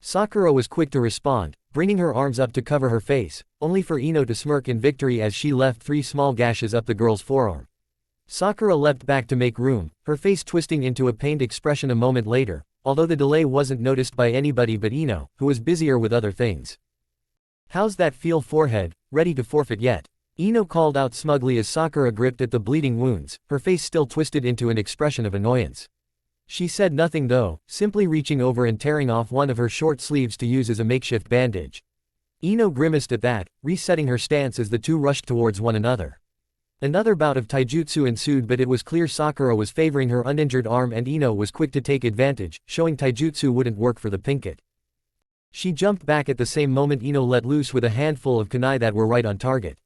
Sakura was quick to respond, bringing her arms up to cover her face, only for Ino to smirk in victory as she left 3 small gashes up the girl's forearm. Sakura leapt back to make room, her face twisting into a pained expression a moment later, although the delay wasn't noticed by anybody but Ino, who was busier with other things. How's that feel forehead, ready to forfeit yet? Ino called out smugly as Sakura gripped at the bleeding wounds, her face still twisted into an expression of annoyance. She said nothing though, simply reaching over and tearing off one of her short sleeves to use as a makeshift bandage. Ino grimaced at that, resetting her stance as the two rushed towards one another. Another bout of taijutsu ensued, but it was clear Sakura was favoring her uninjured arm and Ino was quick to take advantage, showing taijutsu wouldn't work for the pinkett. She jumped back at the same moment Ino let loose with a handful of kunai that were right on target.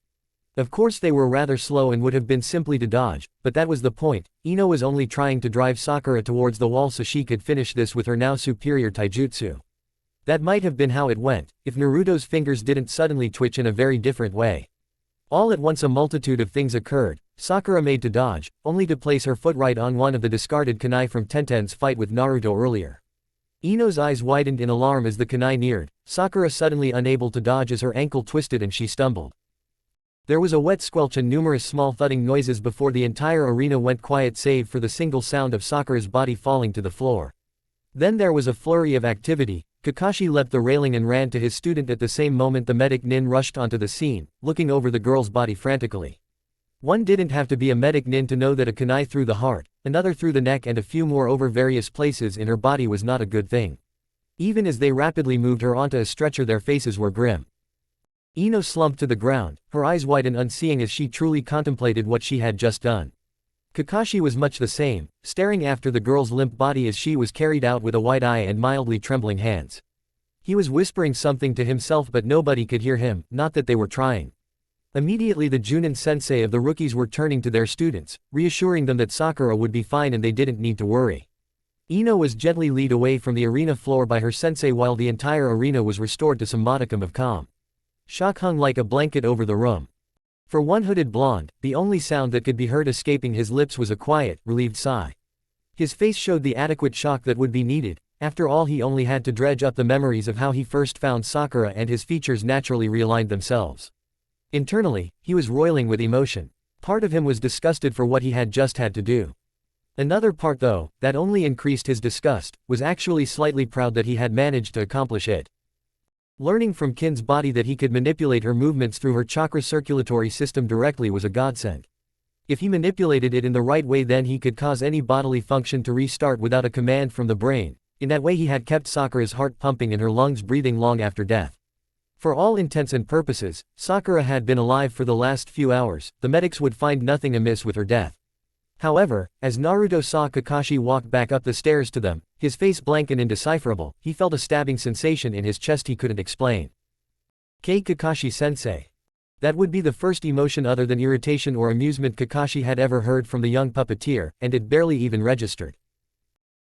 Of course they were rather slow and would have been simply to dodge, but that was the point. Ino was only trying to drive Sakura towards the wall so she could finish this with her now superior taijutsu. That might have been how it went, if Naruto's fingers didn't suddenly twitch in a very different way. All at once a multitude of things occurred. Sakura made to dodge, only to place her foot right on one of the discarded kunai from Tenten's fight with Naruto earlier. Ino's eyes widened in alarm as the kunai neared, Sakura suddenly unable to dodge as her ankle twisted and she stumbled. There was a wet squelch and numerous small thudding noises before the entire arena went quiet save for the single sound of Sakura's body falling to the floor. Then there was a flurry of activity. Kakashi leapt the railing and ran to his student at the same moment the medic nin rushed onto the scene, looking over the girl's body frantically. One didn't have to be a medic nin to know that a kunai through the heart, another through the neck and a few more over various places in her body was not a good thing. Even as they rapidly moved her onto a stretcher their faces were grim. Ino slumped to the ground, her eyes wide and unseeing as she truly contemplated what she had just done. Kakashi was much the same, staring after the girl's limp body as she was carried out with a wide eye and mildly trembling hands. He was whispering something to himself but nobody could hear him, not that they were trying. Immediately the Junin sensei of the rookies were turning to their students, reassuring them that Sakura would be fine and they didn't need to worry. Ino was gently led away from the arena floor by her sensei while the entire arena was restored to some modicum of calm. Shock hung like a blanket over the room. For one hooded blonde, the only sound that could be heard escaping his lips was a quiet, relieved sigh. His face showed the adequate shock that would be needed. After all, he only had to dredge up the memories of how he first found Sakura and his features naturally realigned themselves. Internally, he was roiling with emotion. Part of him was disgusted for what he had just had to do. Another part though, that only increased his disgust, was actually slightly proud that he had managed to accomplish it. Learning from Kin's body that he could manipulate her movements through her chakra circulatory system directly was a godsend. If he manipulated it in the right way, then he could cause any bodily function to restart without a command from the brain. In that way he had kept Sakura's heart pumping and her lungs breathing long after death. For all intents and purposes, Sakura had been alive for the last few hours. The medics would find nothing amiss with her death. However, as Naruto saw Kakashi walk back up the stairs to them, his face blank and indecipherable, he felt a stabbing sensation in his chest he couldn't explain. Kakashi-sensei. That would be the first emotion other than irritation or amusement Kakashi had ever heard from the young puppeteer, and it barely even registered.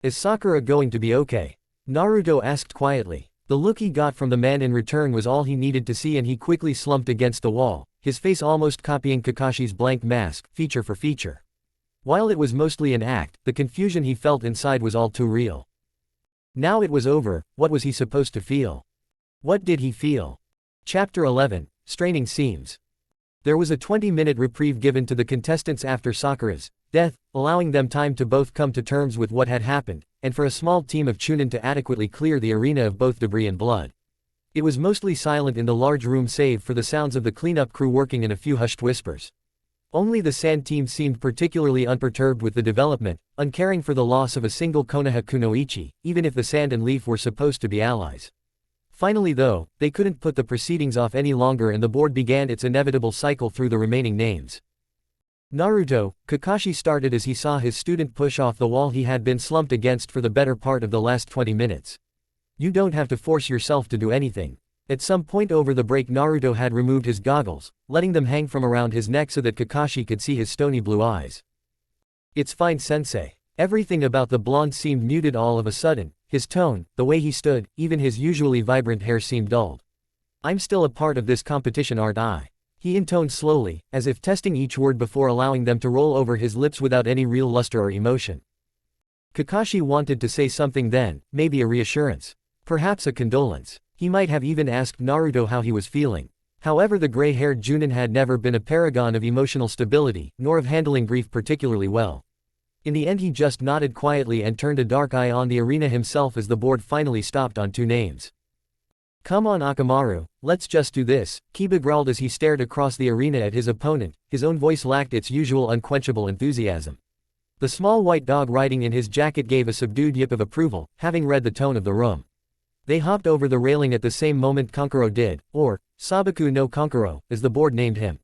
Is Sakura going to be okay? Naruto asked quietly. The look he got from the man in return was all he needed to see, and he quickly slumped against the wall, his face almost copying Kakashi's blank mask, feature for feature. While it was mostly an act, the confusion he felt inside was all too real. Now it was over. What was he supposed to feel? What did he feel? Chapter 11, Straining Seams. There was a 20-minute reprieve given to the contestants after Sakura's death, allowing them time to both come to terms with what had happened, and for a small team of Chunin to adequately clear the arena of both debris and blood. It was mostly silent in the large room save for the sounds of the cleanup crew working and a few hushed whispers. Only the sand team seemed particularly unperturbed with the development, uncaring for the loss of a single Konoha kunoichi, even if the sand and leaf were supposed to be allies. Finally though, they couldn't put the proceedings off any longer and the board began its inevitable cycle through the remaining names. Naruto, Kakashi started as he saw his student push off the wall he had been slumped against for the better part of the last 20 minutes. You don't have to force yourself to do anything. At some point over the break Naruto had removed his goggles, letting them hang from around his neck so that Kakashi could see his stony blue eyes. It's fine, sensei. Everything about the blonde seemed muted all of a sudden, his tone, the way he stood, even his usually vibrant hair seemed dulled. I'm still a part of this competition, aren't I? He intoned slowly, as if testing each word before allowing them to roll over his lips without any real luster or emotion. Kakashi wanted to say something then, maybe a reassurance. Perhaps a condolence. He might have even asked Naruto how he was feeling. However, the gray-haired Junin had never been a paragon of emotional stability, nor of handling grief particularly well. In the end he just nodded quietly and turned a dark eye on the arena himself as the board finally stopped on two names. Come on Akamaru, let's just do this, Kiba growled as he stared across the arena at his opponent. His own voice lacked its usual unquenchable enthusiasm. The small white dog riding in his jacket gave a subdued yip of approval, having read the tone of the room. They hopped over the railing at the same moment Kankuro did, or Sabaku no Kankuro, as the board named him.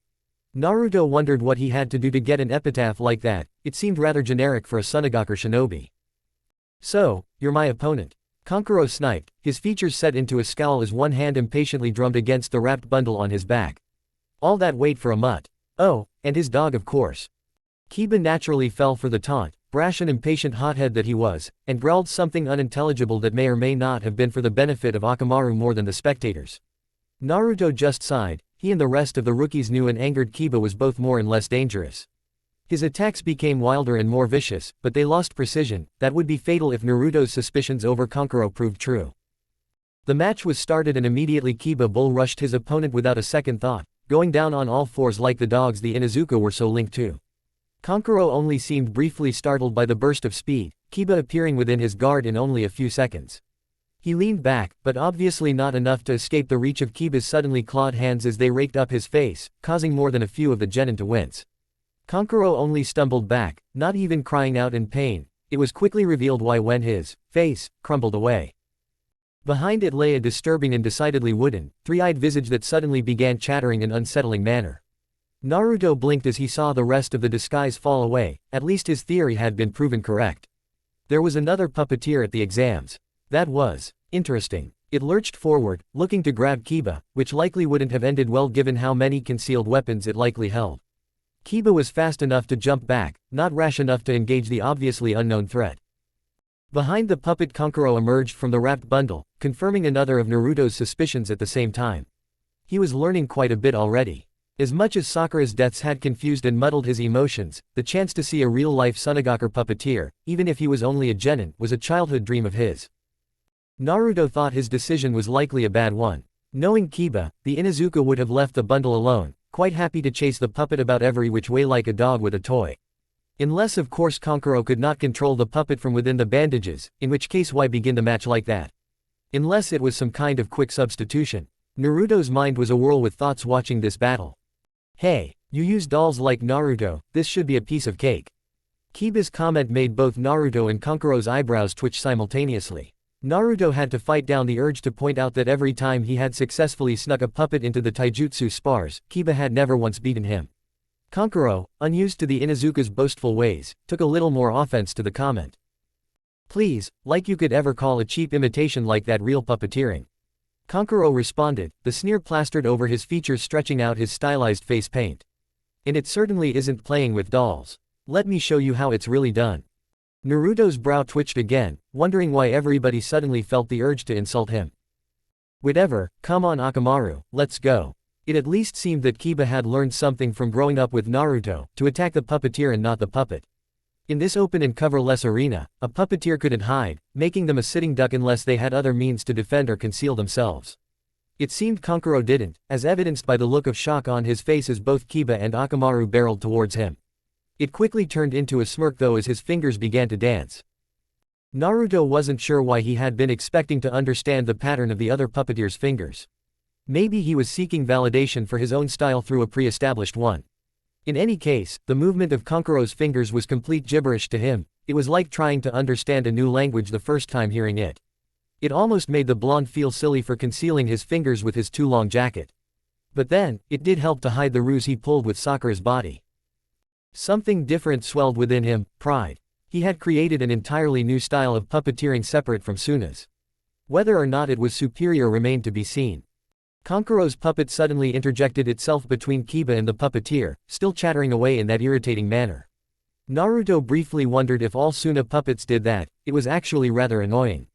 Naruto wondered what he had to do to get an epitaph like that. It seemed rather generic for a Sunagaku shinobi. So, you're my opponent. Kankuro sniped, his features set into a scowl as one hand impatiently drummed against the wrapped bundle on his back. All that weight for a mutt. Oh, and his dog of course. Kiba naturally fell for the taunt, brash and impatient hothead that he was, and growled something unintelligible that may or may not have been for the benefit of Akamaru more than the spectators. Naruto just sighed. He and the rest of the rookies knew an angered Kiba was both more and less dangerous. His attacks became wilder and more vicious, but they lost precision. That would be fatal if Naruto's suspicions over Kankuro proved true. The match was started and immediately Kiba bull rushed his opponent without a second thought, going down on all fours like the dogs the Inuzuka were so linked to. Kankuro only seemed briefly startled by the burst of speed, Kiba appearing within his guard in only a few seconds. He leaned back, but obviously not enough to escape the reach of Kiba's suddenly clawed hands as they raked up his face, causing more than a few of the genin to wince. Kankuro only stumbled back, not even crying out in pain. It was quickly revealed why when his face crumbled away. Behind it lay a disturbing and decidedly wooden, three-eyed visage that suddenly began chattering in unsettling manner. Naruto blinked as he saw the rest of the disguise fall away. At least his theory had been proven correct. There was another puppeteer at the exams. That was interesting. It lurched forward, looking to grab Kiba, which likely wouldn't have ended well given how many concealed weapons it likely held. Kiba was fast enough to jump back, not rash enough to engage the obviously unknown threat. Behind the puppet Kankuro emerged from the wrapped bundle, confirming another of Naruto's suspicions at the same time. He was learning quite a bit already. As much as Sakura's deaths had confused and muddled his emotions, the chance to see a real-life Sunagaku puppeteer, even if he was only a genin, was a childhood dream of his. Naruto thought his decision was likely a bad one. Knowing Kiba, the Inuzuka would have left the bundle alone, quite happy to chase the puppet about every which way like a dog with a toy. Unless of course Kankuro could not control the puppet from within the bandages, in which case why begin the match like that? Unless it was some kind of quick substitution. Naruto's mind was awhirl with thoughts watching this battle. Hey, you use dolls like Naruto, this should be a piece of cake. Kiba's comment made both Naruto and Kankuro's eyebrows twitch simultaneously. Naruto had to fight down the urge to point out that every time he had successfully snuck a puppet into the taijutsu spars, Kiba had never once beaten him. Kankuro, unused to the Inuzuka's boastful ways, took a little more offense to the comment. Please, like you could ever call a cheap imitation like that real puppeteering. Kankuro responded, the sneer plastered over his features stretching out his stylized face paint. And it certainly isn't playing with dolls. Let me show you how it's really done. Naruto's brow twitched again, wondering why everybody suddenly felt the urge to insult him. Whatever, come on Akamaru, let's go. It at least seemed that Kiba had learned something from growing up with Naruto, to attack the puppeteer and not the puppet. In this open and coverless arena, a puppeteer couldn't hide, making them a sitting duck unless they had other means to defend or conceal themselves. It seemed Kankuro didn't, as evidenced by the look of shock on his face as both Kiba and Akamaru barreled towards him. It quickly turned into a smirk though as his fingers began to dance. Naruto wasn't sure why he had been expecting to understand the pattern of the other puppeteer's fingers. Maybe he was seeking validation for his own style through a pre-established one. In any case, the movement of Kankuro's fingers was complete gibberish to him. It was like trying to understand a new language the first time hearing it. It almost made the blonde feel silly for concealing his fingers with his too long jacket. But then, it did help to hide the ruse he pulled with Sakura's body. Something different swelled within him, pride. He had created an entirely new style of puppeteering separate from Suna's. Whether or not it was superior remained to be seen. Kankuro's puppet suddenly interjected itself between Kiba and the puppeteer, still chattering away in that irritating manner. Naruto briefly wondered if all Suna puppets did that. It was actually rather annoying.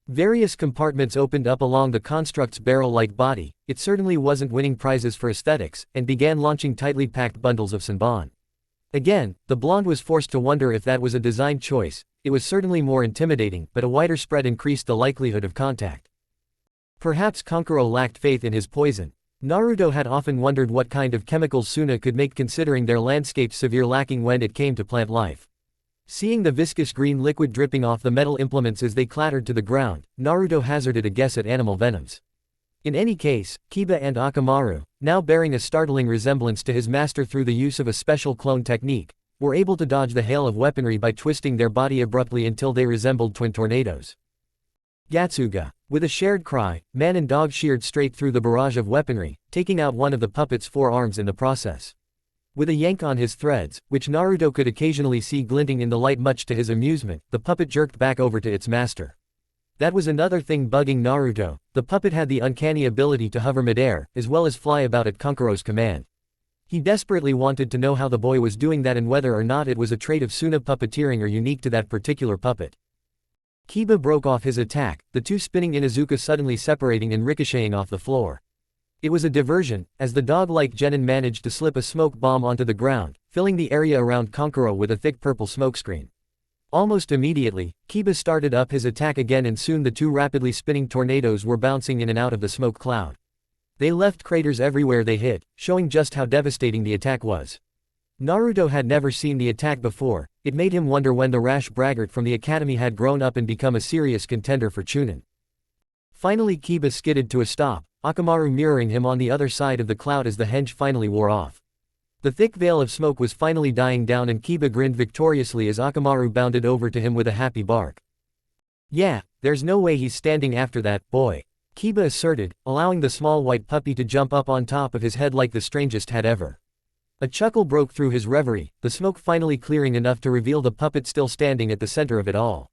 Various compartments opened up along the construct's barrel-like body. It certainly wasn't winning prizes for aesthetics, and began launching tightly packed bundles of senbon. Again, the blonde was forced to wonder if that was a design choice. It was certainly more intimidating, but a wider spread increased the likelihood of contact. Perhaps Kankuro lacked faith in his poison. Naruto had often wondered what kind of chemicals Suna could make considering their landscape's severe lacking when it came to plant life. Seeing the viscous green liquid dripping off the metal implements as they clattered to the ground, Naruto hazarded a guess at animal venoms. In any case, Kiba and Akamaru, now bearing a startling resemblance to his master through the use of a special clone technique, were able to dodge the hail of weaponry by twisting their body abruptly until they resembled twin tornadoes. Gatsuga. With a shared cry, man and dog sheared straight through the barrage of weaponry, taking out one of the puppet's 4 arms in the process. With a yank on his threads, which Naruto could occasionally see glinting in the light much to his amusement, the puppet jerked back over to its master. That was another thing bugging Naruto. The puppet had the uncanny ability to hover midair, as well as fly about at Kankuro's command. He desperately wanted to know how the boy was doing that and whether or not it was a trait of Suna puppeteering or unique to that particular puppet. Kiba broke off his attack, the two spinning Inuzuka suddenly separating and ricocheting off the floor. It was a diversion, as the dog-like genin managed to slip a smoke bomb onto the ground, filling the area around Kankuro with a thick purple smokescreen. Almost immediately, Kiba started up his attack again and soon the two rapidly spinning tornadoes were bouncing in and out of the smoke cloud. They left craters everywhere they hit, showing just how devastating the attack was. Naruto had never seen the attack before. It made him wonder when the rash braggart from the academy had grown up and become a serious contender for Chunin. Finally Kiba skidded to a stop, Akamaru mirroring him on the other side of the cloud as the henge finally wore off. The thick veil of smoke was finally dying down and Kiba grinned victoriously as Akamaru bounded over to him with a happy bark. Yeah, there's no way he's standing after that, boy. Kiba asserted, allowing the small white puppy to jump up on top of his head like the strangest had ever. A chuckle broke through his reverie, the smoke finally clearing enough to reveal the puppet still standing at the center of it all.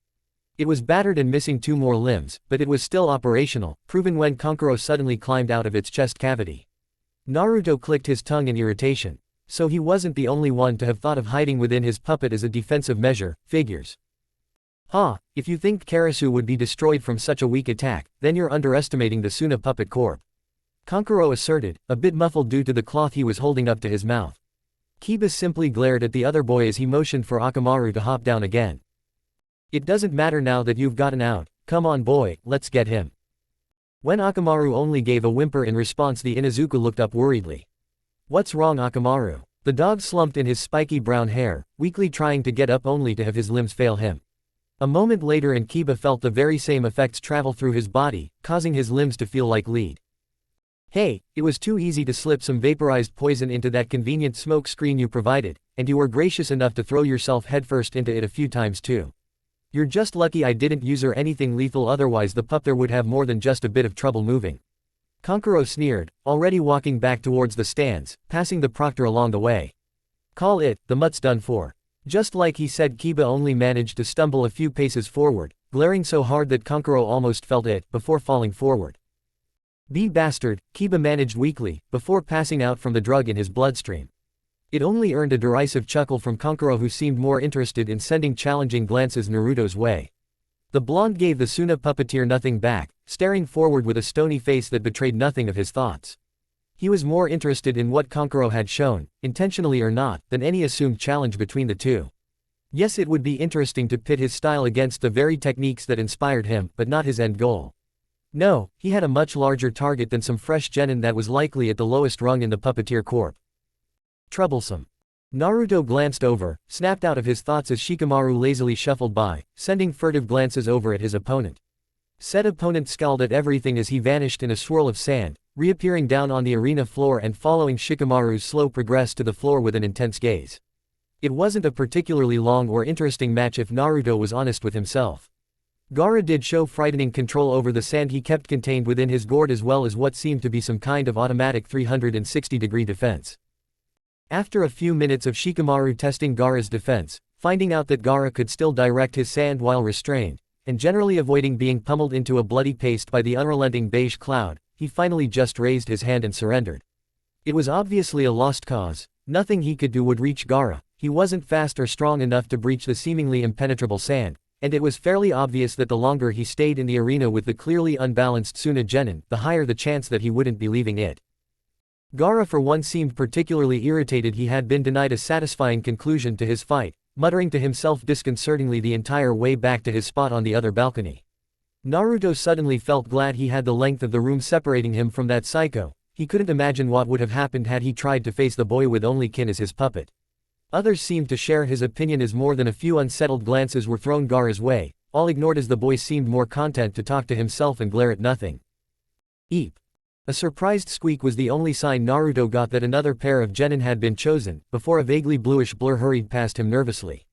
It was battered and missing 2 more limbs, but it was still operational, proven when Kankuro suddenly climbed out of its chest cavity. Naruto clicked his tongue in irritation. So he wasn't the only one to have thought of hiding within his puppet as a defensive measure, figures. If you think Karasu would be destroyed from such a weak attack, then you're underestimating the Suna puppet corp. Kankuro asserted, a bit muffled due to the cloth he was holding up to his mouth. Kiba simply glared at the other boy as he motioned for Akamaru to hop down again. It doesn't matter now that you've gotten out, come on boy, let's get him. When Akamaru only gave a whimper in response the Inuzuka looked up worriedly. What's wrong, Akamaru? The dog slumped in his spiky brown hair, weakly trying to get up only to have his limbs fail him. A moment later and Kiba felt the very same effects travel through his body, causing his limbs to feel like lead. Hey, it was too easy to slip some vaporized poison into that convenient smoke screen you provided, and you were gracious enough to throw yourself headfirst into it a few times too. You're just lucky I didn't use or anything lethal, otherwise the pup there would have more than just a bit of trouble moving. Kankuro sneered, already walking back towards the stands, passing the proctor along the way. Call it, the mutt's done for. Just like he said, Kiba only managed to stumble a few paces forward, glaring so hard that Kankuro almost felt it, before falling forward. "Be bastard," Kiba managed weakly, before passing out from the drug in his bloodstream. It only earned a derisive chuckle from Kankuro, who seemed more interested in sending challenging glances Naruto's way. The blonde gave the Suna puppeteer nothing back, staring forward with a stony face that betrayed nothing of his thoughts. He was more interested in what Kankuro had shown, intentionally or not, than any assumed challenge between the two. Yes, it would be interesting to pit his style against the very techniques that inspired him, but not his end goal. No, he had a much larger target than some fresh genin that was likely at the lowest rung in the puppeteer corp. Troublesome. Naruto glanced over, snapped out of his thoughts as Shikamaru lazily shuffled by, sending furtive glances over at his opponent. Said opponent scowled at everything as he vanished in a swirl of sand, reappearing down on the arena floor and following Shikamaru's slow progress to the floor with an intense gaze. It wasn't a particularly long or interesting match if Naruto was honest with himself. Gaara did show frightening control over the sand he kept contained within his gourd, as well as what seemed to be some kind of automatic 360-degree defense. After a few minutes of Shikamaru testing Gaara's defense, finding out that Gaara could still direct his sand while restrained, and generally avoiding being pummeled into a bloody paste by the unrelenting beige cloud, he finally just raised his hand and surrendered. It was obviously a lost cause. Nothing he could do would reach Gaara. He wasn't fast or strong enough to breach the seemingly impenetrable sand, and it was fairly obvious that the longer he stayed in the arena with the clearly unbalanced Suna genin, the higher the chance that he wouldn't be leaving it. Gaara for one seemed particularly irritated he had been denied a satisfying conclusion to his fight, muttering to himself disconcertingly the entire way back to his spot on the other balcony. Naruto suddenly felt glad he had the length of the room separating him from that psycho. He couldn't imagine what would have happened had he tried to face the boy with only Kin as his puppet. Others seemed to share his opinion as more than a few unsettled glances were thrown Gaara's way, all ignored as the boy seemed more content to talk to himself and glare at nothing. Eep. A surprised squeak was the only sign Naruto got that another pair of genin had been chosen, before a vaguely bluish blur hurried past him nervously.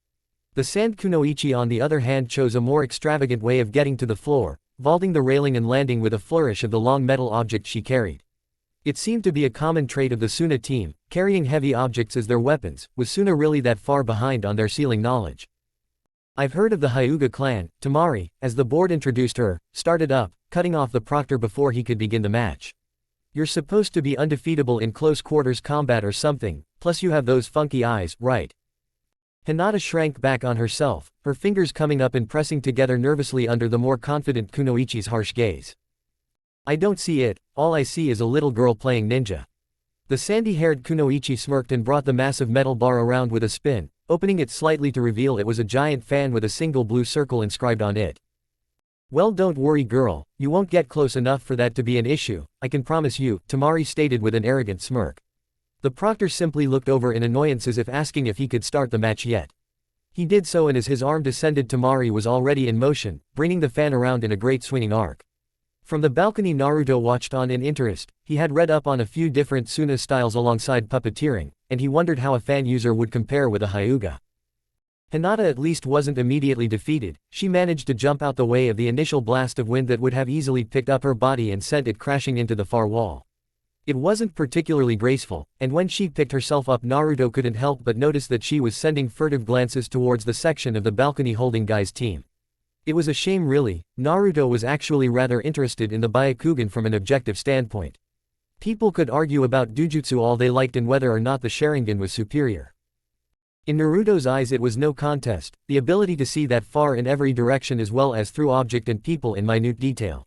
The sand kunoichi on the other hand chose a more extravagant way of getting to the floor, vaulting the railing and landing with a flourish of the long metal object she carried. It seemed to be a common trait of the Suna team, carrying heavy objects as their weapons. Was Suna really that far behind on their sealing knowledge? "I've heard of the Hyuga clan," Tamari, as the board introduced her, started up, cutting off the proctor before he could begin the match. "You're supposed to be undefeatable in close quarters combat or something, plus you have those funky eyes, right?" Hinata shrank back on herself, her fingers coming up and pressing together nervously under the more confident Kunoichi's harsh gaze. "I don't see it, all I see is a little girl playing ninja." The sandy-haired Kunoichi smirked and brought the massive metal bar around with a spin, opening it slightly to reveal it was a giant fan with a single blue circle inscribed on it. "Well, don't worry girl, you won't get close enough for that to be an issue, I can promise you," Tamari stated with an arrogant smirk. The proctor simply looked over in annoyance as if asking if he could start the match yet. He did so, and as his arm descended Tamari was already in motion, bringing the fan around in a great swinging arc. From the balcony Naruto watched on in interest. He had read up on a few different Suna styles alongside puppeteering, and he wondered how a fan user would compare with a Hyuga. Hinata at least wasn't immediately defeated. She managed to jump out the way of the initial blast of wind that would have easily picked up her body and sent it crashing into the far wall. It wasn't particularly graceful, and when she picked herself up Naruto couldn't help but notice that she was sending furtive glances towards the section of the balcony holding Guy's team. It was a shame really. Naruto was actually rather interested in the Byakugan from an objective standpoint. People could argue about Dujutsu all they liked and whether or not the Sharingan was superior. In Naruto's eyes it was no contest, the ability to see that far in every direction as well as through object and people in minute detail.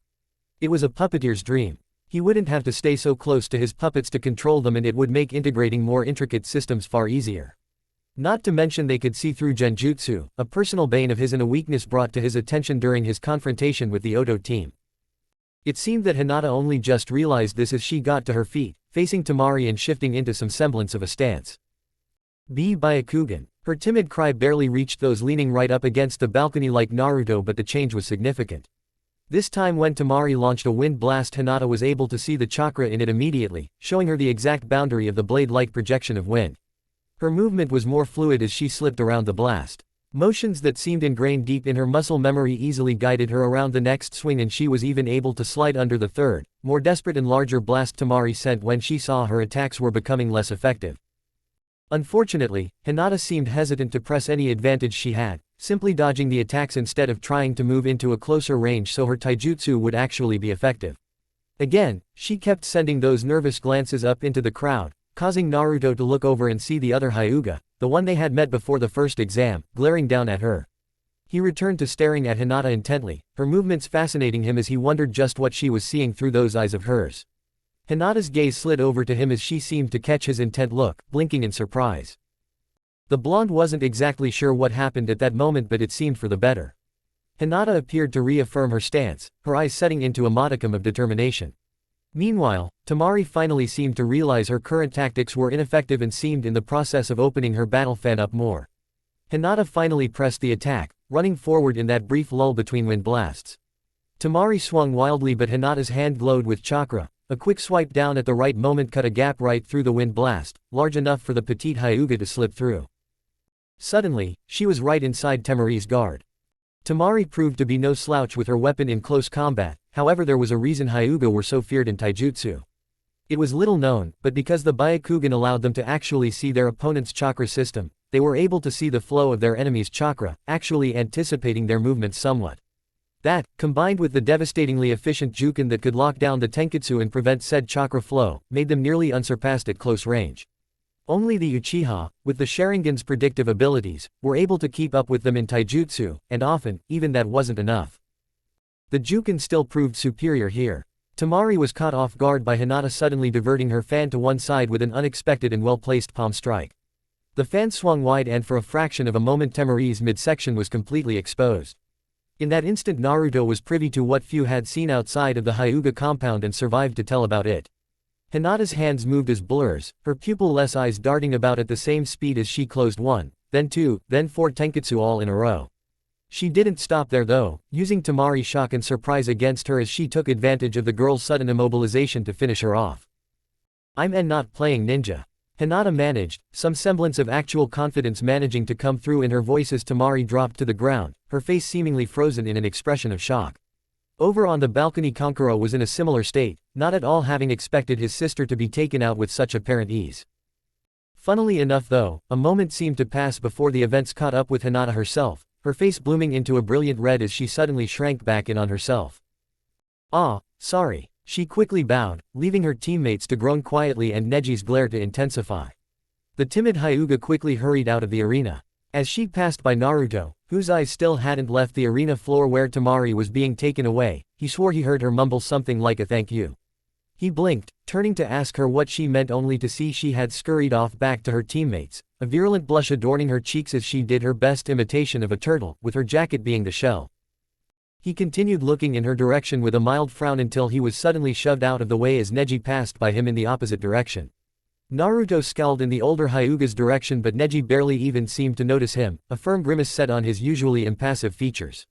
It was a puppeteer's dream. He wouldn't have to stay so close to his puppets to control them, and it would make integrating more intricate systems far easier. Not to mention they could see through genjutsu, a personal bane of his and a weakness brought to his attention during his confrontation with the Oto team. It seemed that Hinata only just realized this as she got to her feet, facing Tamari and shifting into some semblance of a stance. "Be Byakugan." Her timid cry barely reached those leaning right up against the balcony like Naruto, but the change was significant. This time when Tamari launched a wind blast, Hinata was able to see the chakra in it immediately, showing her the exact boundary of the blade-like projection of wind. Her movement was more fluid as she slipped around the blast. Motions that seemed ingrained deep in her muscle memory easily guided her around the next swing, and she was even able to slide under the third, more desperate and larger blast Tamari sent when she saw her attacks were becoming less effective. Unfortunately, Hinata seemed hesitant to press any advantage she had, simply dodging the attacks instead of trying to move into a closer range so her taijutsu would actually be effective. Again, she kept sending those nervous glances up into the crowd, causing Naruto to look over and see the other Hyuga, the one they had met before the first exam, glaring down at her. He returned to staring at Hinata intently, her movements fascinating him as he wondered just what she was seeing through those eyes of hers. Hinata's gaze slid over to him as she seemed to catch his intent look, blinking in surprise. The blonde wasn't exactly sure what happened at that moment, but it seemed for the better. Hinata appeared to reaffirm her stance, her eyes setting into a modicum of determination. Meanwhile, Tamari finally seemed to realize her current tactics were ineffective and seemed in the process of opening her battle fan up more. Hinata finally pressed the attack, running forward in that brief lull between wind blasts. Tamari swung wildly, but Hinata's hand glowed with chakra. A quick swipe down at the right moment cut a gap right through the wind blast, large enough for the petite Hyuga to slip through. Suddenly, she was right inside Tamari's guard. Tamari proved to be no slouch with her weapon in close combat, however there was a reason Hyuga were so feared in taijutsu. It was little known, but because the Byakugan allowed them to actually see their opponent's chakra system, they were able to see the flow of their enemy's chakra, actually anticipating their movements somewhat. That, combined with the devastatingly efficient Juken that could lock down the Tenketsu and prevent said chakra flow, made them nearly unsurpassed at close range. Only the Uchiha, with the Sharingan's predictive abilities, were able to keep up with them in taijutsu, and often, even that wasn't enough. The Juken still proved superior here. Tamari was caught off guard by Hinata suddenly diverting her fan to one side with an unexpected and well-placed palm strike. The fan swung wide, and for a fraction of a moment Tamari's midsection was completely exposed. In that instant Naruto was privy to what few had seen outside of the Hyuga compound and survived to tell about it. Hinata's hands moved as blurs, her pupil-less eyes darting about at the same speed as she closed one, then two, then four Tenketsu all in a row. She didn't stop there though, using Tamari's shock and surprise against her as she took advantage of the girl's sudden immobilization to finish her off. "I'm not playing ninja," Hinata managed, some semblance of actual confidence managing to come through in her voice as Tamari dropped to the ground, her face seemingly frozen in an expression of shock. Over on the balcony Kankuro was in a similar state, not at all having expected his sister to be taken out with such apparent ease. Funnily enough though, a moment seemed to pass before the events caught up with Hinata herself, her face blooming into a brilliant red as she suddenly shrank back in on herself. "Ah, sorry." She quickly bowed, leaving her teammates to groan quietly and Neji's glare to intensify. The timid Hyuga quickly hurried out of the arena. As she passed by Naruto, whose eyes still hadn't left the arena floor where Tamari was being taken away, he swore he heard her mumble something like a thank you. He blinked, turning to ask her what she meant, only to see she had scurried off back to her teammates, a virulent blush adorning her cheeks as she did her best imitation of a turtle, with her jacket being the shell. He continued looking in her direction with a mild frown until he was suddenly shoved out of the way as Neji passed by him in the opposite direction. Naruto scowled in the older Hyuga's direction, but Neji barely even seemed to notice him, a firm grimace set on his usually impassive features.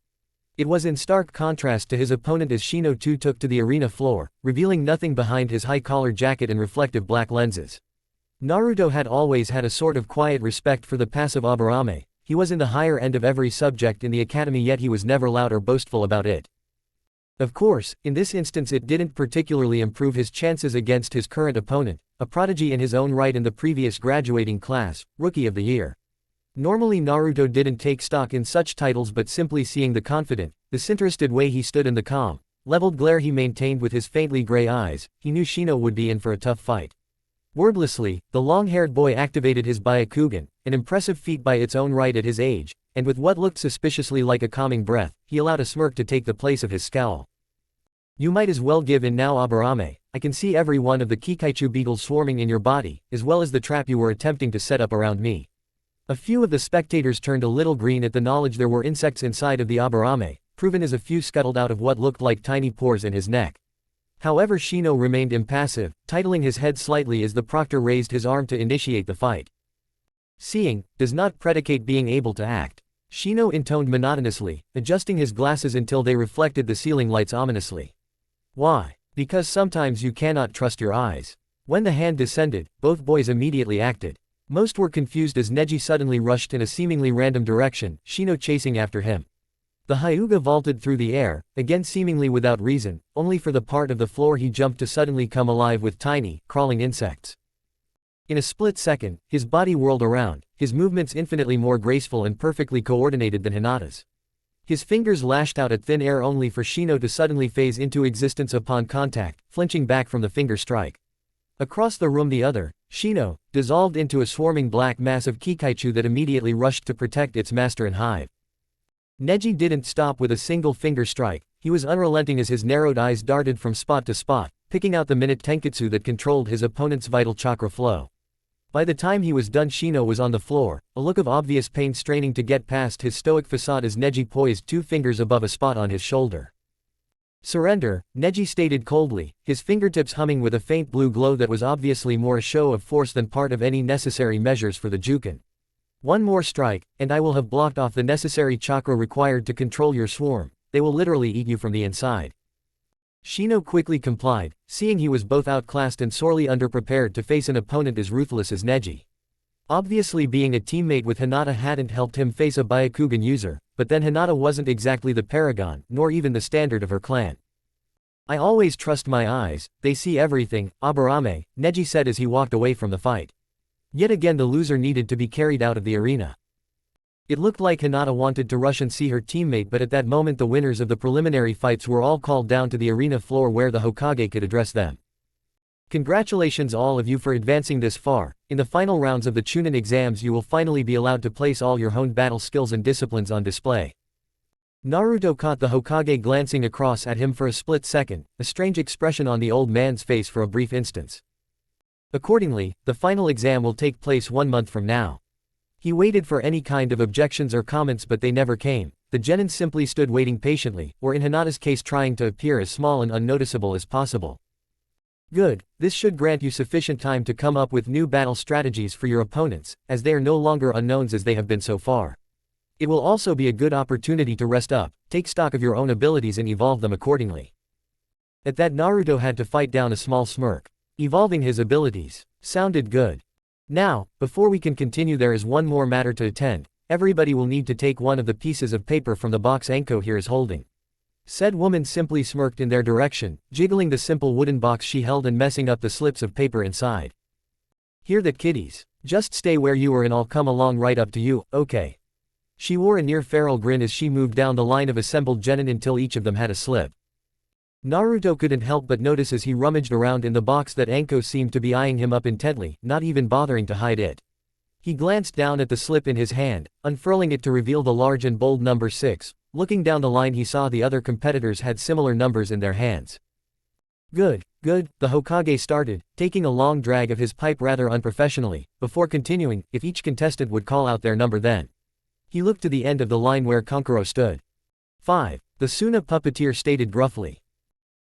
It was in stark contrast to his opponent as Shino too took to the arena floor, revealing nothing behind his high-collar jacket and reflective black lenses. Naruto had always had a sort of quiet respect for the passive Aburame. He was in the higher end of every subject in the academy, yet he was never loud or boastful about it. Of course, in this instance it didn't particularly improve his chances against his current opponent, a prodigy in his own right in the previous graduating class, Rookie of the Year. Normally Naruto didn't take stock in such titles, but simply seeing the confident, disinterested way he stood and the calm, leveled glare he maintained with his faintly gray eyes, he knew Shino would be in for a tough fight. Wordlessly, the long-haired boy activated his Byakugan, an impressive feat by its own right at his age, and with what looked suspiciously like a calming breath, he allowed a smirk to take the place of his scowl. "You might as well give in now, Aburame. I can see every one of the Kikaichu beetles swarming in your body, as well as the trap you were attempting to set up around me." A few of the spectators turned a little green at the knowledge there were insects inside of the Aburame, proven as a few scuttled out of what looked like tiny pores in his neck. However, Shino remained impassive, titling his head slightly as the proctor raised his arm to initiate the fight. Seeing does not predicate being able to act. Shino intoned monotonously, adjusting his glasses until they reflected the ceiling lights ominously. Why? Because sometimes you cannot trust your eyes. When the hand descended, both boys immediately acted. Most were confused as Neji suddenly rushed in a seemingly random direction, Shino chasing after him. The Hyuga vaulted through the air, again seemingly without reason, only for the part of the floor he jumped to suddenly come alive with tiny, crawling insects. In a split second, his body whirled around, his movements infinitely more graceful and perfectly coordinated than Hinata's. His fingers lashed out at thin air only for Shino to suddenly phase into existence upon contact, flinching back from the finger strike. Across the room the other, Shino, dissolved into a swarming black mass of Kikaichu that immediately rushed to protect its master and hive. Neji didn't stop with a single finger strike, he was unrelenting as his narrowed eyes darted from spot to spot, picking out the minute tenketsu that controlled his opponent's vital chakra flow. By the time he was done, Shino was on the floor, a look of obvious pain straining to get past his stoic facade as Neji poised 2 fingers above a spot on his shoulder. Surrender, Neji stated coldly, his fingertips humming with a faint blue glow that was obviously more a show of force than part of any necessary measures for the Jukin. One more strike, and I will have blocked off the necessary chakra required to control your swarm, they will literally eat you from the inside. Shino quickly complied, seeing he was both outclassed and sorely underprepared to face an opponent as ruthless as Neji. Obviously being a teammate with Hinata hadn't helped him face a Byakugan user, but then Hinata wasn't exactly the paragon, nor even the standard of her clan. I always trust my eyes, they see everything, Aburame, Neji said as he walked away from the fight. Yet again the loser needed to be carried out of the arena. It looked like Hinata wanted to rush and see her teammate, but at that moment the winners of the preliminary fights were all called down to the arena floor where the Hokage could address them. Congratulations all of you for advancing this far. In the final rounds of the Chunin exams you will finally be allowed to place all your honed battle skills and disciplines on display. Naruto caught the Hokage glancing across at him for a split second, a strange expression on the old man's face for a brief instance. Accordingly, the final exam will take place 1 month from now. He waited for any kind of objections or comments, but they never came. The genin simply stood waiting patiently, or in Hinata's case trying to appear as small and unnoticeable as possible. Good, this should grant you sufficient time to come up with new battle strategies for your opponents, as they are no longer unknowns as they have been so far. It will also be a good opportunity to rest up, take stock of your own abilities and evolve them accordingly. At that, Naruto had to fight down a small smirk. Evolving his abilities sounded good. Now, before we can continue, there is one more matter to attend. Everybody will need to take one of the pieces of paper from the box Anko here is holding. Said woman simply smirked in their direction, jiggling the simple wooden box she held and messing up the slips of paper inside. Hear that, kiddies? Just stay where you are and I'll come along right up to you, okay? She wore a near feral grin as she moved down the line of assembled genin until each of them had a slip. Naruto couldn't help but notice as he rummaged around in the box that Anko seemed to be eyeing him up intently, not even bothering to hide it. He glanced down at the slip in his hand, unfurling it to reveal the large and bold number 6. Looking down the line he saw the other competitors had similar numbers in their hands. Good, good, the Hokage started, taking a long drag of his pipe rather unprofessionally, before continuing, if each contestant would call out their number then. He looked to the end of the line where Kankuro stood. 5. The Suna puppeteer stated gruffly.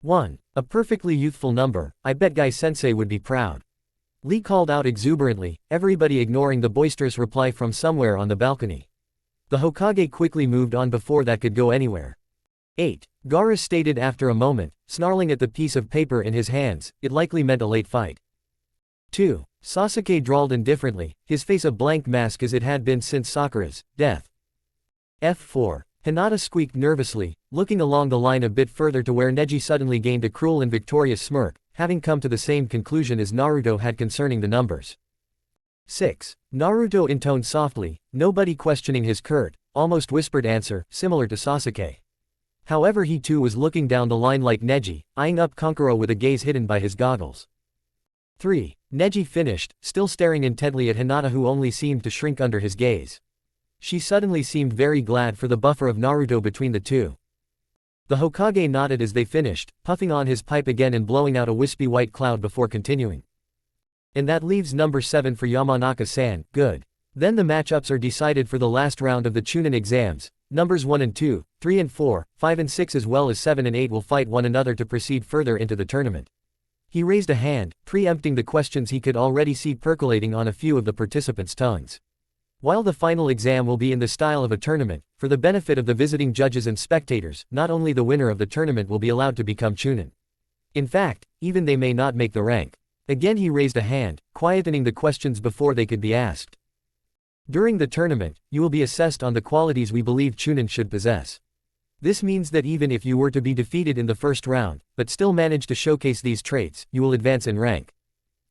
1. A perfectly youthful number, I bet Guy-sensei would be proud. Lee called out exuberantly, everybody ignoring the boisterous reply from somewhere on the balcony. The Hokage quickly moved on before that could go anywhere. 8. Gaara stated after a moment, snarling at the piece of paper in his hands, it likely meant a late fight. 2. Sasuke drawled indifferently, his face a blank mask as it had been since Sakura's death. F4. Hinata squeaked nervously, looking along the line a bit further to where Neji suddenly gained a cruel and victorious smirk, having come to the same conclusion as Naruto had concerning the numbers. 6. Naruto intoned softly, nobody questioning his curt, almost whispered answer, similar to Sasuke. However, he too was looking down the line like Neji, eyeing up Kankuro with a gaze hidden by his goggles. 3. Neji finished, still staring intently at Hinata, who only seemed to shrink under his gaze. She suddenly seemed very glad for the buffer of Naruto between the two. The Hokage nodded as they finished, puffing on his pipe again and blowing out a wispy white cloud before continuing. And that leaves number 7 for Yamanaka-san, good. Then the matchups are decided for the last round of the Chunin exams. Numbers 1 and 2, 3 and 4, 5 and 6 as well as 7 and 8 will fight one another to proceed further into the tournament. He raised a hand, preempting the questions he could already see percolating on a few of the participants' tongues. While the final exam will be in the style of a tournament, for the benefit of the visiting judges and spectators, not only the winner of the tournament will be allowed to become chunin. In fact, even they may not make the rank. Again he raised a hand, quietening the questions before they could be asked. During the tournament, you will be assessed on the qualities we believe chunin should possess. This means that even if you were to be defeated in the first round, but still manage to showcase these traits, you will advance in rank.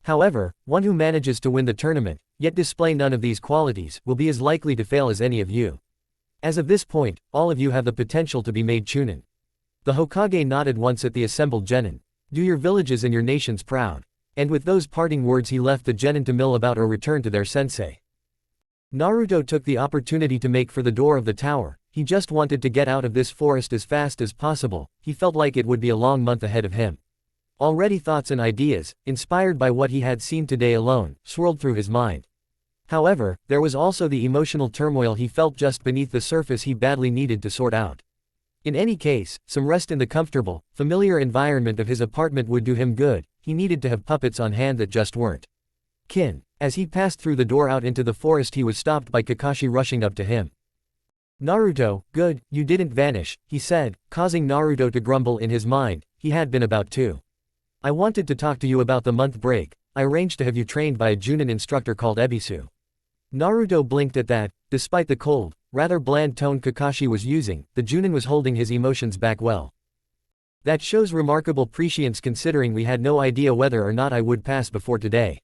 However, one who manages to win the tournament, yet display none of these qualities, will be as likely to fail as any of you. As of this point, all of you have the potential to be made chunin. The Hokage nodded once at the assembled genin. Do your villages and your nations proud. And with those parting words he left the genin to mill about or return to their sensei. Naruto took the opportunity to make for the door of the tower. He just wanted to get out of this forest as fast as possible. He felt like it would be a long month ahead of him. Already thoughts and ideas, inspired by what he had seen today alone, swirled through his mind. However, there was also the emotional turmoil he felt just beneath the surface he badly needed to sort out. In any case, some rest in the comfortable, familiar environment of his apartment would do him good. He needed to have puppets on hand that just weren't kin. As he passed through the door out into the forest he was stopped by Kakashi rushing up to him. Naruto, good, you didn't vanish, he said, causing Naruto to grumble in his mind. He had been about to. I wanted to talk to you about the month break. I arranged to have you trained by a Junin instructor called Ebisu. Naruto blinked at that. Despite the cold, rather bland tone Kakashi was using, the Junin was holding his emotions back well. That shows remarkable prescience considering we had no idea whether or not I would pass before today.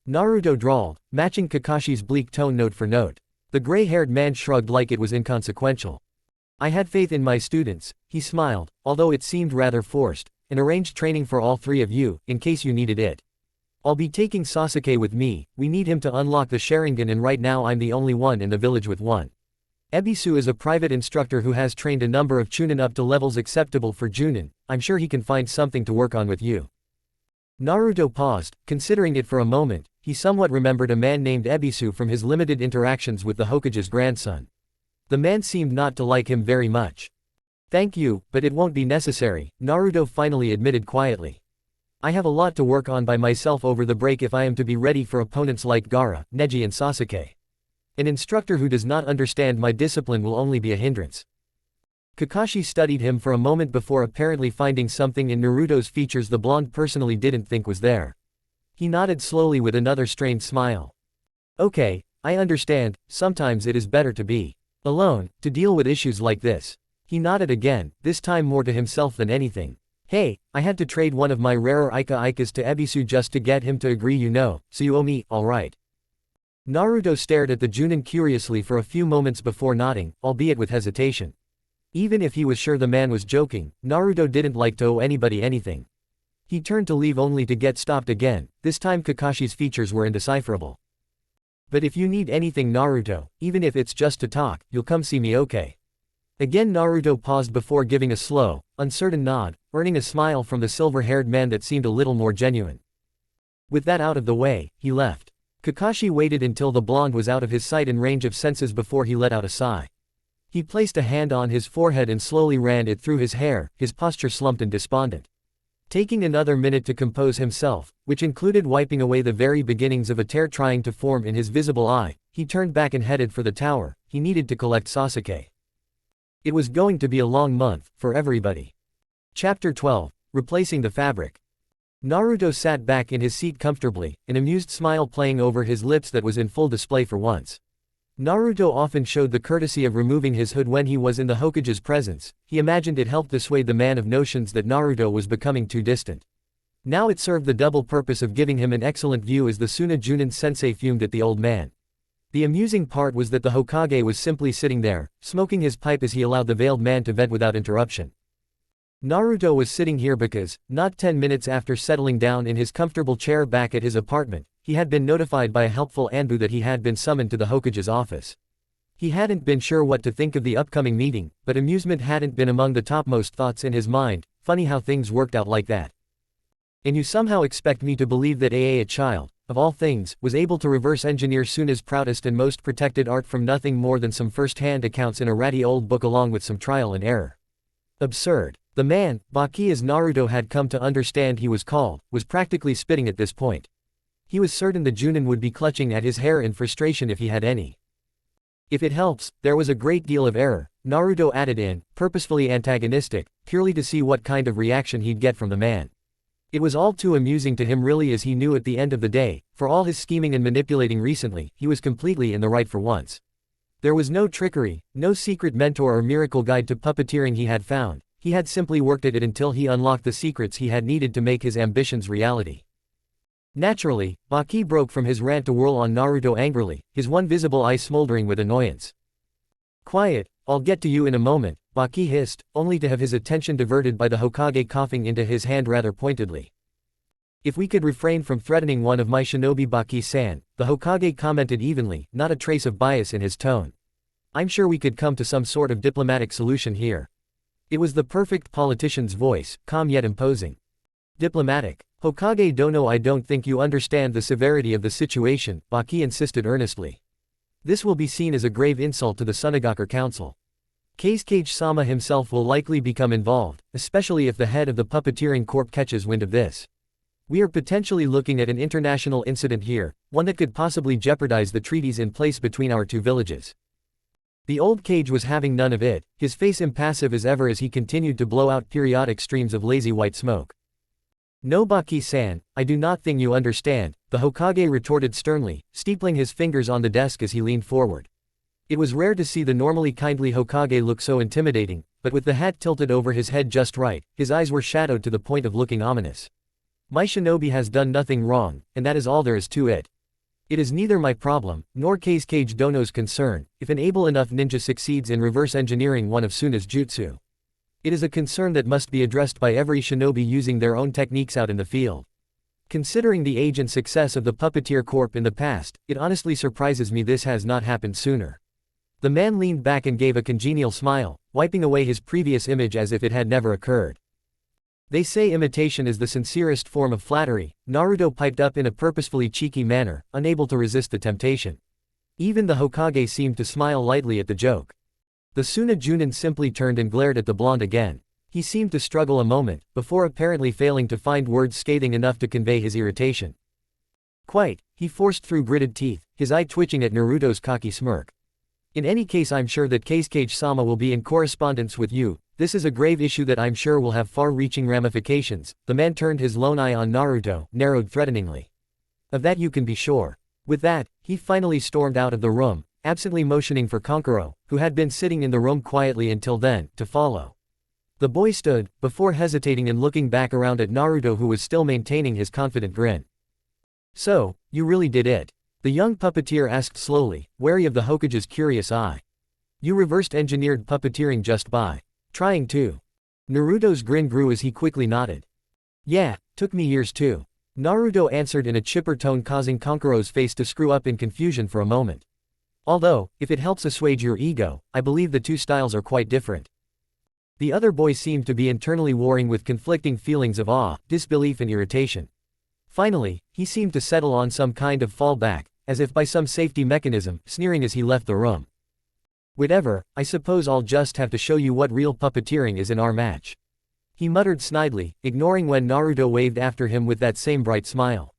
Naruto drawled, matching Kakashi's bleak tone note for note. The gray-haired man shrugged like it was inconsequential. I had faith in my students, he smiled, although it seemed rather forced, and arranged training for all three of you, in case you needed it. I'll be taking Sasuke with me. We need him to unlock the Sharingan and right now I'm the only one in the village with one. Ebisu is a private instructor who has trained a number of chunin up to levels acceptable for Junin. I'm sure he can find something to work on with you. Naruto paused, considering it for a moment. He somewhat remembered a man named Ebisu from his limited interactions with the Hokage's grandson. The man seemed not to like him very much. Thank you, but it won't be necessary, Naruto finally admitted quietly. I have a lot to work on by myself over the break if I am to be ready for opponents like Gaara, Neji and Sasuke. An instructor who does not understand my discipline will only be a hindrance. Kakashi studied him for a moment before apparently finding something in Naruto's features the blonde personally didn't think was there. He nodded slowly with another strained smile. Okay, I understand, sometimes it is better to be alone, to deal with issues like this. He nodded again, this time more to himself than anything. Hey, I had to trade one of my rarer Ikas to Ebisu just to get him to agree, you know, so you owe me, alright. Naruto stared at the Junin curiously for a few moments before nodding, albeit with hesitation. Even if he was sure the man was joking, Naruto didn't like to owe anybody anything. He turned to leave only to get stopped again. This time Kakashi's features were indecipherable. But if you need anything Naruto, even if it's just to talk, you'll come see me, okay? Again Naruto paused before giving a slow, uncertain nod, earning a smile from the silver-haired man that seemed a little more genuine. With that out of the way, he left. Kakashi waited until the blonde was out of his sight and range of senses before he let out a sigh. He placed a hand on his forehead and slowly ran it through his hair, his posture slumped and despondent. Taking another minute to compose himself, which included wiping away the very beginnings of a tear trying to form in his visible eye, he turned back and headed for the tower. He needed to collect Sasuke. It was going to be a long month, for everybody. Chapter 12, Replacing the Fabric. Naruto sat back in his seat comfortably, an amused smile playing over his lips that was in full display for once. Naruto often showed the courtesy of removing his hood when he was in the Hokage's presence. He imagined it helped dissuade the man of notions that Naruto was becoming too distant. Now it served the double purpose of giving him an excellent view as the Suna Junin sensei fumed at the old man. The amusing part was that the Hokage was simply sitting there, smoking his pipe as he allowed the veiled man to vent without interruption. Naruto was sitting here because, not 10 minutes after settling down in his comfortable chair back at his apartment, he had been notified by a helpful Anbu that he had been summoned to the Hokage's office. He hadn't been sure what to think of the upcoming meeting, but amusement hadn't been among the topmost thoughts in his mind. Funny how things worked out like that. And you somehow expect me to believe that a child, of all things, was able to reverse engineer Suna's proudest and most protected art from nothing more than some first-hand accounts in a ratty old book along with some trial and error. Absurd. The man, Baki as Naruto had come to understand he was called, was practically spitting at this point. He was certain the Junin would be clutching at his hair in frustration if he had any. If it helps, there was a great deal of error, Naruto added in, purposefully antagonistic, purely to see what kind of reaction he'd get from the man. It was all too amusing to him really, as he knew at the end of the day, for all his scheming and manipulating recently, he was completely in the right for once. There was no trickery, no secret mentor or miracle guide to puppeteering he had found, he had simply worked at it until he unlocked the secrets he had needed to make his ambitions reality. Naturally, Baki broke from his rant to whirl on Naruto angrily, his one visible eye smoldering with annoyance. "Quiet, I'll get to you in a moment," Baki hissed, only to have his attention diverted by the Hokage coughing into his hand rather pointedly. "If we could refrain from threatening one of my shinobi, Baki-san," the Hokage commented evenly, not a trace of bias in his tone. "I'm sure we could come to some sort of diplomatic solution here." It was the perfect politician's voice, calm yet imposing. "Diplomatic? Hokage Dono, I don't think you understand the severity of the situation," Baki insisted earnestly. "This will be seen as a grave insult to the Sunagaku Council. Kage-sama himself will likely become involved, especially if the head of the puppeteering corp catches wind of this. We are potentially looking at an international incident here, one that could possibly jeopardize the treaties in place between our two villages." The old Kage was having none of it, his face impassive as ever as he continued to blow out periodic streams of lazy white smoke. "No, Baki-san, I do not think you understand," the Hokage retorted sternly, steepling his fingers on the desk as he leaned forward. It was rare to see the normally kindly Hokage look so intimidating, but with the hat tilted over his head just right, his eyes were shadowed to the point of looking ominous. "My shinobi has done nothing wrong, and that is all there is to it. It is neither my problem, nor Kage Dono's concern, if an able enough ninja succeeds in reverse engineering one of Suna's jutsu. It is a concern that must be addressed by every shinobi using their own techniques out in the field. Considering the age and success of the Puppeteer Corp in the past, it honestly surprises me this has not happened sooner." The man leaned back and gave a congenial smile, wiping away his previous image as if it had never occurred. "They say imitation is the sincerest form of flattery," Naruto piped up in a purposefully cheeky manner, unable to resist the temptation. Even the Hokage seemed to smile lightly at the joke. The Suna Junin simply turned and glared at the blonde again. He seemed to struggle a moment, before apparently failing to find words scathing enough to convey his irritation. "Quite," he forced through gritted teeth, his eye twitching at Naruto's cocky smirk. "In any case, I'm sure that Kage-sama will be in correspondence with you. This is a grave issue that I'm sure will have far-reaching ramifications." The man turned his lone eye on Naruto, narrowed threateningly. "Of that you can be sure." With that, he finally stormed out of the room, absently motioning for Kankuro, who had been sitting in the room quietly until then, to follow. The boy stood, before hesitating and looking back around at Naruto, who was still maintaining his confident grin. "So, you really did it?" the young puppeteer asked slowly, wary of the Hokage's curious eye. "You reversed engineered puppeteering just by trying to?" Naruto's grin grew as he quickly nodded. "Yeah, took me years too," Naruto answered in a chipper tone, causing Kankuro's face to screw up in confusion for a moment. "Although, if it helps assuage your ego, I believe the two styles are quite different." The other boy seemed to be internally warring with conflicting feelings of awe, disbelief and irritation. Finally, he seemed to settle on some kind of fallback, as if by some safety mechanism, sneering as he left the room. "Whatever, I suppose I'll just have to show you what real puppeteering is in our match," he muttered snidely, ignoring when Naruto waved after him with that same bright smile.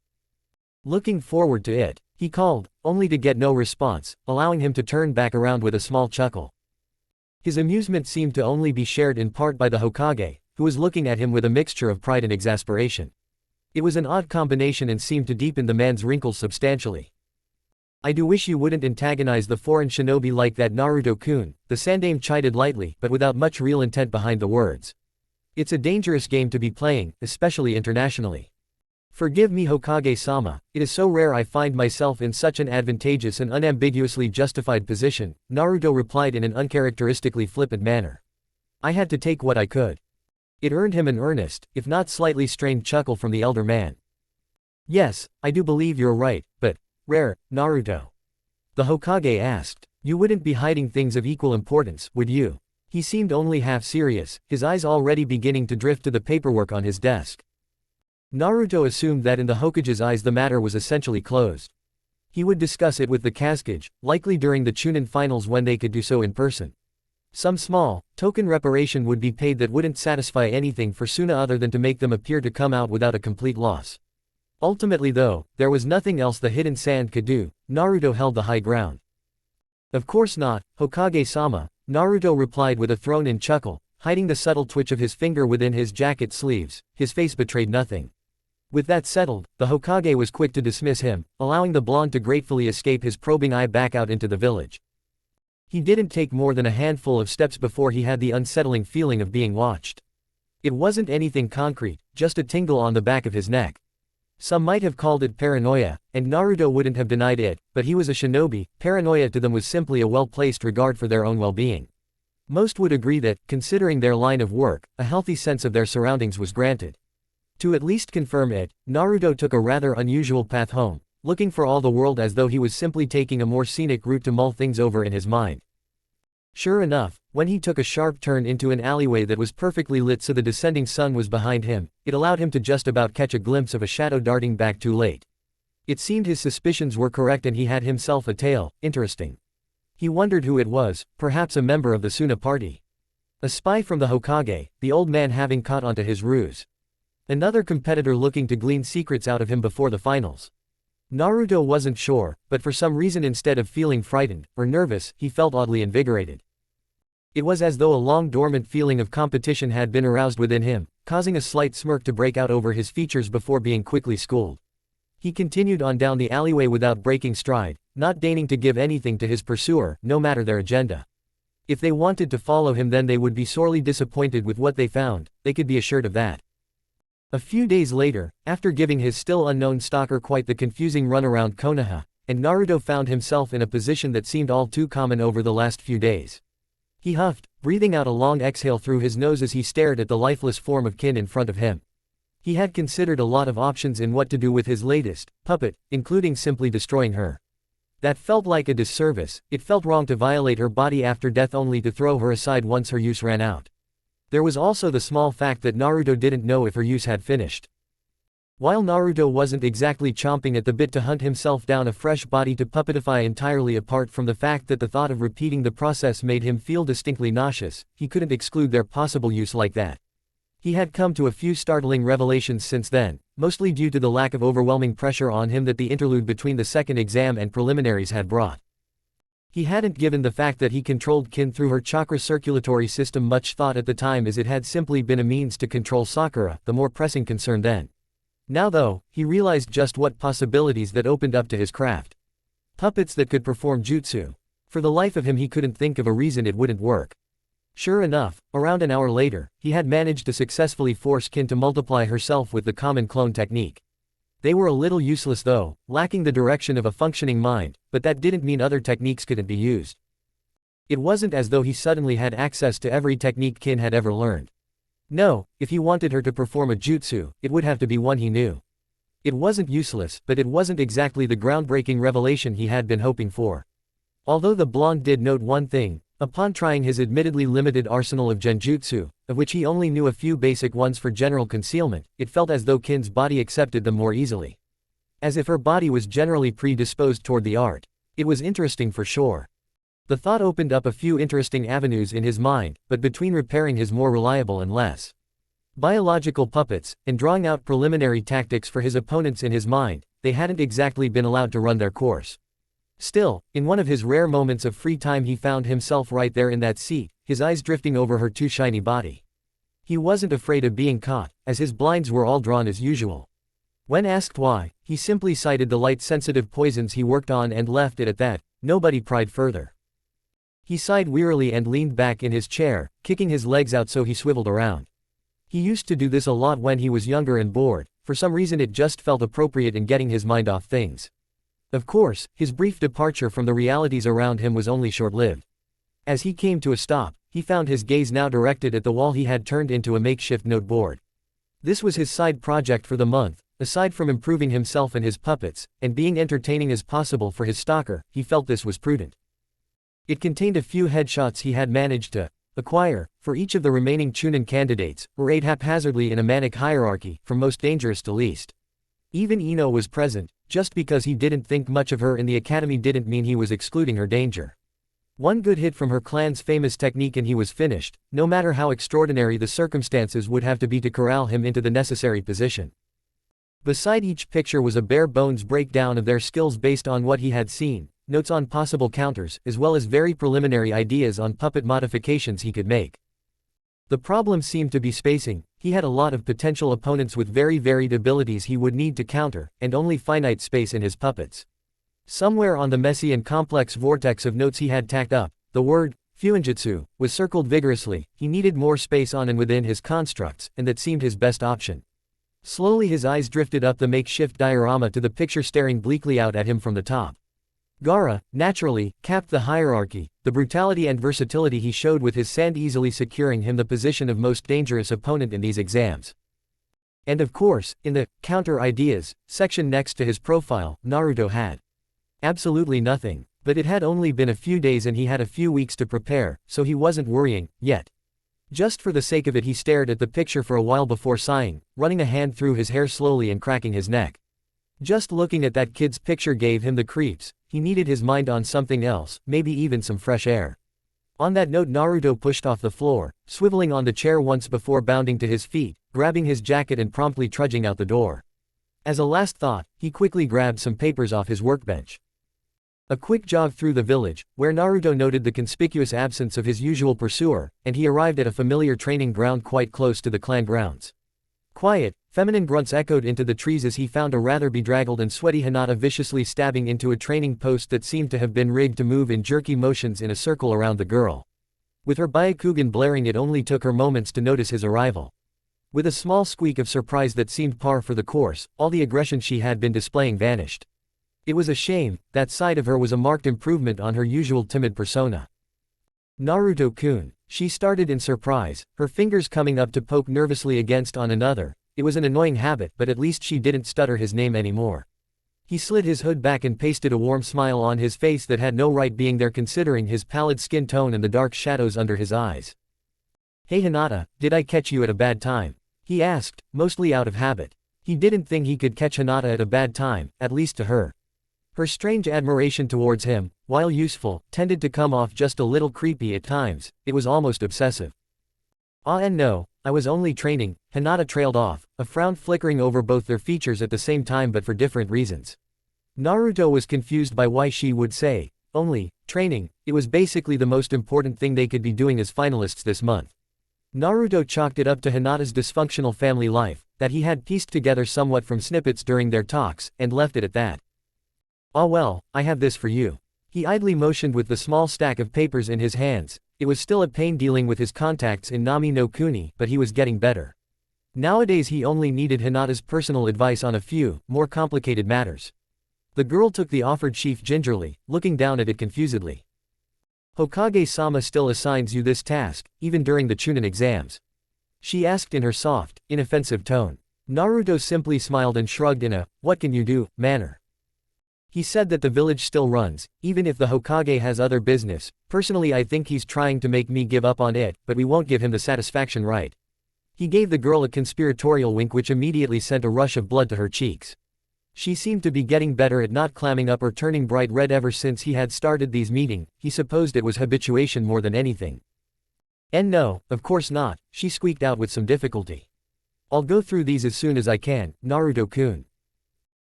"Looking forward to it," he called, only to get no response, allowing him to turn back around with a small chuckle. His amusement seemed to only be shared in part by the Hokage, who was looking at him with a mixture of pride and exasperation. It was an odd combination and seemed to deepen the man's wrinkles substantially. "I do wish you wouldn't antagonize the foreign shinobi like that, Naruto-kun," the Sandaime chided lightly but without much real intent behind the words. "It's a dangerous game to be playing, especially internationally." "Forgive me, Hokage-sama, it is so rare I find myself in such an advantageous and unambiguously justified position," Naruto replied in an uncharacteristically flippant manner. "I had to take what I could." It earned him an earnest, if not slightly strained chuckle from the elder man. "Yes, I do believe you're right, but rare, Naruto?" the Hokage asked. "You wouldn't be hiding things of equal importance, would you?" He seemed only half serious, his eyes already beginning to drift to the paperwork on his desk. Naruto assumed that in the Hokage's eyes the matter was essentially closed. He would discuss it with the Kazekage, likely during the Chunin finals when they could do so in person. Some small, token reparation would be paid that wouldn't satisfy anything for Suna other than to make them appear to come out without a complete loss. Ultimately though, there was nothing else the hidden sand could do. Naruto held the high ground. Of course not, Hokage-sama, Naruto replied with a thrown-in chuckle, hiding the subtle twitch of his finger within his jacket sleeves. His face betrayed nothing. With that settled, the Hokage was quick to dismiss him, allowing the blonde to gratefully escape his probing eye back out into the village. He didn't take more than a handful of steps before he had the unsettling feeling of being watched. It wasn't anything concrete, just a tingle on the back of his neck. Some might have called it paranoia, and Naruto wouldn't have denied it, but he was a shinobi. Paranoia to them was simply a well-placed regard for their own well-being. Most would agree that, considering their line of work, a healthy sense of their surroundings was granted. To at least confirm it, Naruto took a rather unusual path home, looking for all the world as though he was simply taking a more scenic route to mull things over in his mind. Sure enough, when he took a sharp turn into an alleyway that was perfectly lit so the descending sun was behind him, it allowed him to just about catch a glimpse of a shadow darting back too late. It seemed his suspicions were correct and he had himself a tail. Interesting. He wondered who it was, perhaps a member of the Suna party. A spy from the Hokage, the old man having caught onto his ruse. Another competitor looking to glean secrets out of him before the finals. Naruto wasn't sure, but for some reason instead of feeling frightened, or nervous, he felt oddly invigorated. It was as though a long-dormant feeling of competition had been aroused within him, causing a slight smirk to break out over his features before being quickly schooled. He continued on down the alleyway without breaking stride, not deigning to give anything to his pursuer, no matter their agenda. If they wanted to follow him then they would be sorely disappointed with what they found, they could be assured of that. A few days later, after giving his still unknown stalker quite the confusing run around Konoha, and Naruto found himself in a position that seemed all too common over the last few days. He huffed, breathing out a long exhale through his nose as he stared at the lifeless form of Kin in front of him. He had considered a lot of options in what to do with his latest puppet, including simply destroying her. That felt like a disservice. It felt wrong to violate her body after death only to throw her aside once her use ran out. There was also the small fact that Naruto didn't know if her use had finished. While Naruto wasn't exactly chomping at the bit to hunt himself down a fresh body to puppetify entirely apart from the fact that the thought of repeating the process made him feel distinctly nauseous, he couldn't exclude their possible use like that. He had come to a few startling revelations since then, mostly due to the lack of overwhelming pressure on him that the interlude between the second exam and preliminaries had brought. He hadn't given the fact that he controlled Kin through her chakra circulatory system much thought at the time, as it had simply been a means to control Sakura, the more pressing concern then. Now though, he realized just what possibilities that opened up to his craft. Puppets that could perform jutsu. For the life of him he couldn't think of a reason it wouldn't work. Sure enough, around an hour later, he had managed to successfully force Kin to multiply herself with the common clone technique. They were a little useless though, lacking the direction of a functioning mind, but that didn't mean other techniques couldn't be used. It wasn't as though he suddenly had access to every technique Kin had ever learned. No, if he wanted her to perform a jutsu, it would have to be one he knew. It wasn't useless, but it wasn't exactly the groundbreaking revelation he had been hoping for. Although the blonde did note one thing, upon trying his admittedly limited arsenal of genjutsu, of which he only knew a few basic ones for general concealment, it felt as though Kin's body accepted them more easily. As if her body was generally predisposed toward the art. It was interesting for sure. The thought opened up a few interesting avenues in his mind, but between repairing his more reliable and less biological puppets, and drawing out preliminary tactics for his opponents in his mind, they hadn't exactly been allowed to run their course. Still, in one of his rare moments of free time he found himself right there in that seat, his eyes drifting over her too shiny body. He wasn't afraid of being caught, as his blinds were all drawn as usual. When asked why, he simply cited the light-sensitive poisons he worked on and left it at that. Nobody pried further. He sighed wearily and leaned back in his chair, kicking his legs out so he swiveled around. He used to do this a lot when he was younger and bored. For some reason it just felt appropriate in getting his mind off things. Of course, his brief departure from the realities around him was only short-lived. As he came to a stop, he found his gaze now directed at the wall he had turned into a makeshift noteboard. This was his side project for the month. Aside from improving himself and his puppets, and being entertaining as possible for his stalker, he felt this was prudent. It contained a few headshots he had managed to Acquire, for each of the remaining Chunin candidates, were 8 haphazardly in a manic hierarchy, from most dangerous to least. Even Ino was present. Just because he didn't think much of her in the academy didn't mean he was excluding her danger. One good hit from her clan's famous technique and he was finished, no matter how extraordinary the circumstances would have to be to corral him into the necessary position. Beside each picture was a bare-bones breakdown of their skills based on what he had seen, notes on possible counters, as well as very preliminary ideas on puppet modifications he could make. The problem seemed to be spacing. He had a lot of potential opponents with very varied abilities he would need to counter, and only finite space in his puppets. Somewhere on the messy and complex vortex of notes he had tacked up, the word, "fuinjutsu," was circled vigorously. He needed more space on and within his constructs, and that seemed his best option. Slowly his eyes drifted up the makeshift diorama to the picture staring bleakly out at him from the top. Gaara, naturally, capped the hierarchy, the brutality and versatility he showed with his sand easily securing him the position of most dangerous opponent in these exams. And of course, in the counter ideas section next to his profile, Naruto had absolutely nothing, but it had only been a few days and he had a few weeks to prepare, so he wasn't worrying, yet. Just for the sake of it he stared at the picture for a while before sighing, running a hand through his hair slowly and cracking his neck. Just looking at that kid's picture gave him the creeps. He needed his mind on something else, maybe even some fresh air. On that note Naruto pushed off the floor, swiveling on the chair once before bounding to his feet, grabbing his jacket and promptly trudging out the door. As a last thought, he quickly grabbed some papers off his workbench. A quick jog through the village, where Naruto noted the conspicuous absence of his usual pursuer, and he arrived at a familiar training ground quite close to the clan grounds. Quiet, feminine grunts echoed into the trees as he found a rather bedraggled and sweaty Hinata viciously stabbing into a training post that seemed to have been rigged to move in jerky motions in a circle around the girl. With her Byakugan blaring it only took her moments to notice his arrival. With a small squeak of surprise that seemed par for the course, all the aggression she had been displaying vanished. It was a shame. That side of her was a marked improvement on her usual timid persona. Naruto-kun. She started in surprise, her fingers coming up to poke nervously against on another. It was an annoying habit, but at least she didn't stutter his name anymore. He slid his hood back and pasted a warm smile on his face that had no right being there considering his pallid skin tone and the dark shadows under his eyes. "Hey Hinata, did I catch you at a bad time?" he asked, mostly out of habit. He didn't think he could catch Hinata at a bad time, at least to her. Her strange admiration towards him, while useful, tended to come off just a little creepy at times. It was almost obsessive. And no, I was only training," Hinata trailed off, a frown flickering over both their features at the same time but for different reasons. Naruto was confused by why she would say, only, training. It was basically the most important thing they could be doing as finalists this month. Naruto chalked it up to Hinata's dysfunctional family life, that he had pieced together somewhat from snippets during their talks, and left it at that. "Ah well, I have this for you." He idly motioned with the small stack of papers in his hands. It was still a pain dealing with his contacts in Nami no Kuni, but he was getting better. Nowadays he only needed Hinata's personal advice on a few, more complicated matters. The girl took the offered sheaf gingerly, looking down at it confusedly. "Hokage-sama still assigns you this task, even during the Chunin exams?" she asked in her soft, inoffensive tone. Naruto simply smiled and shrugged in a, "what can you do," manner. He said that the village still runs, even if the Hokage has other business. "Personally I think he's trying to make me give up on it, but we won't give him the satisfaction, right?" He gave the girl a conspiratorial wink which immediately sent a rush of blood to her cheeks. She seemed to be getting better at not clamming up or turning bright red ever since he had started these meetings. He supposed it was habituation more than anything. "And no, of course not," she squeaked out with some difficulty. "I'll go through these as soon as I can, Naruto-kun."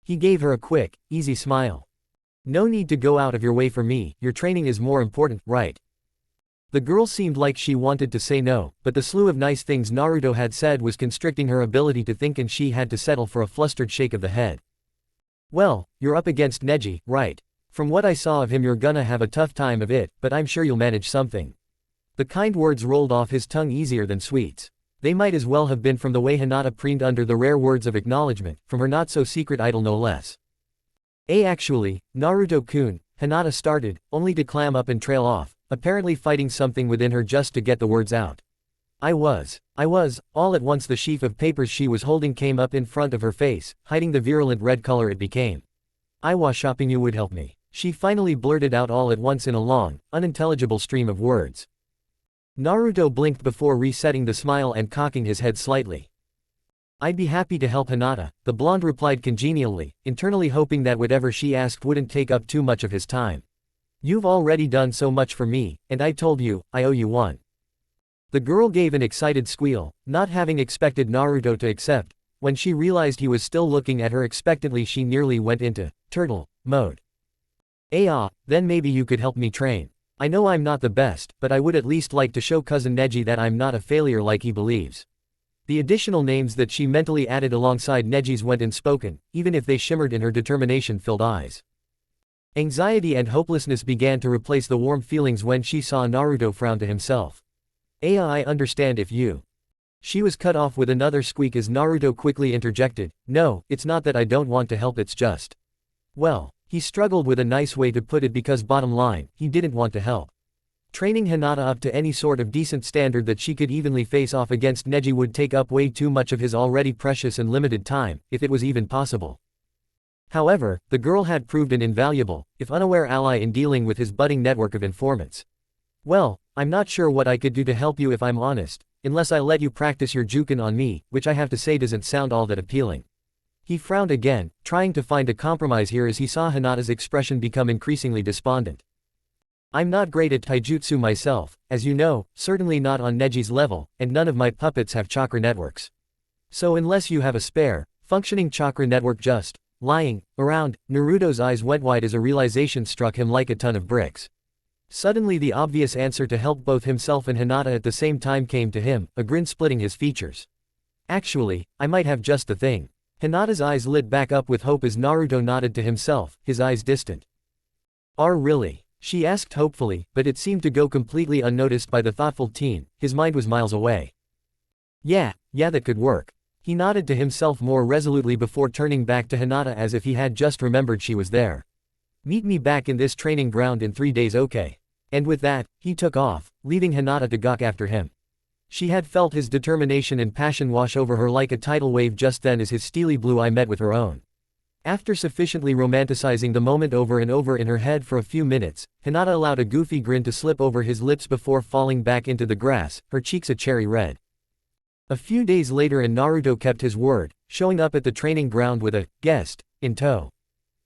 He gave her a quick, easy smile. "No need to go out of your way for me, your training is more important, right?" The girl seemed like she wanted to say no, but the slew of nice things Naruto had said was constricting her ability to think and she had to settle for a flustered shake of the head. "Well, you're up against Neji, right? From what I saw of him you're gonna have a tough time of it, but I'm sure you'll manage something." The kind words rolled off his tongue easier than sweets. They might as well have been from the way Hinata preened under the rare words of acknowledgement, from her not-so-secret idol no less. Actually, Naruto-kun," Hinata started, only to clam up and trail off, apparently fighting something within her just to get the words out. I was. All at once the sheaf of papers she was holding came up in front of her face, hiding the virulent red color it became. "I was shopping you would help me," she finally blurted out all at once in a long, unintelligible stream of words. Naruto blinked before resetting the smile and cocking his head slightly. I'd be happy to help Hinata, the blonde replied congenially, internally hoping that whatever she asked wouldn't take up too much of his time. You've already done so much for me, and I told you, I owe you one. The girl gave an excited squeal, not having expected Naruto to accept. When she realized he was still looking at her expectantly, she nearly went into turtle mode. Then maybe you could help me train. I know I'm not the best, but I would at least like to show cousin Neji that I'm not a failure like he believes. The additional names that she mentally added alongside Neji's went unspoken, even if they shimmered in her determination-filled eyes. Anxiety and hopelessness began to replace the warm feelings when she saw Naruto frown to himself. I understand if you. She was cut off with another squeak as Naruto quickly interjected, no, it's not that I don't want to help, it's just. Well, he struggled with a nice way to put it because bottom line, he didn't want to help. Training Hinata up to any sort of decent standard that she could evenly face off against Neji would take up way too much of his already precious and limited time, if it was even possible. However, the girl had proved an invaluable, if unaware ally in dealing with his budding network of informants. Well, I'm not sure what I could do to help you if I'm honest, unless I let you practice your juken on me, which I have to say doesn't sound all that appealing. He frowned again, trying to find a compromise here as he saw Hinata's expression become increasingly despondent. I'm not great at taijutsu myself, as you know, certainly not on Neji's level, and none of my puppets have chakra networks. So unless you have a spare, functioning chakra network just lying around, Naruto's eyes went wide as a realization struck him like a ton of bricks. Suddenly the obvious answer to help both himself and Hinata at the same time came to him, a grin splitting his features. Actually, I might have just the thing. Hinata's eyes lit back up with hope as Naruto nodded to himself, his eyes distant. Really? She asked hopefully, but it seemed to go completely unnoticed by the thoughtful teen, his mind was miles away. Yeah, that could work. He nodded to himself more resolutely before turning back to Hinata as if he had just remembered she was there. Meet me back in this training ground in 3 days, okay? And with that, he took off, leaving Hinata to gawk after him. She had felt his determination and passion wash over her like a tidal wave just then as his steely blue eye met with her own. After sufficiently romanticizing the moment over and over in her head for a few minutes, Hinata allowed a goofy grin to slip over his lips before falling back into the grass, her cheeks a cherry red. A few days later and Naruto kept his word, showing up at the training ground with a guest in tow.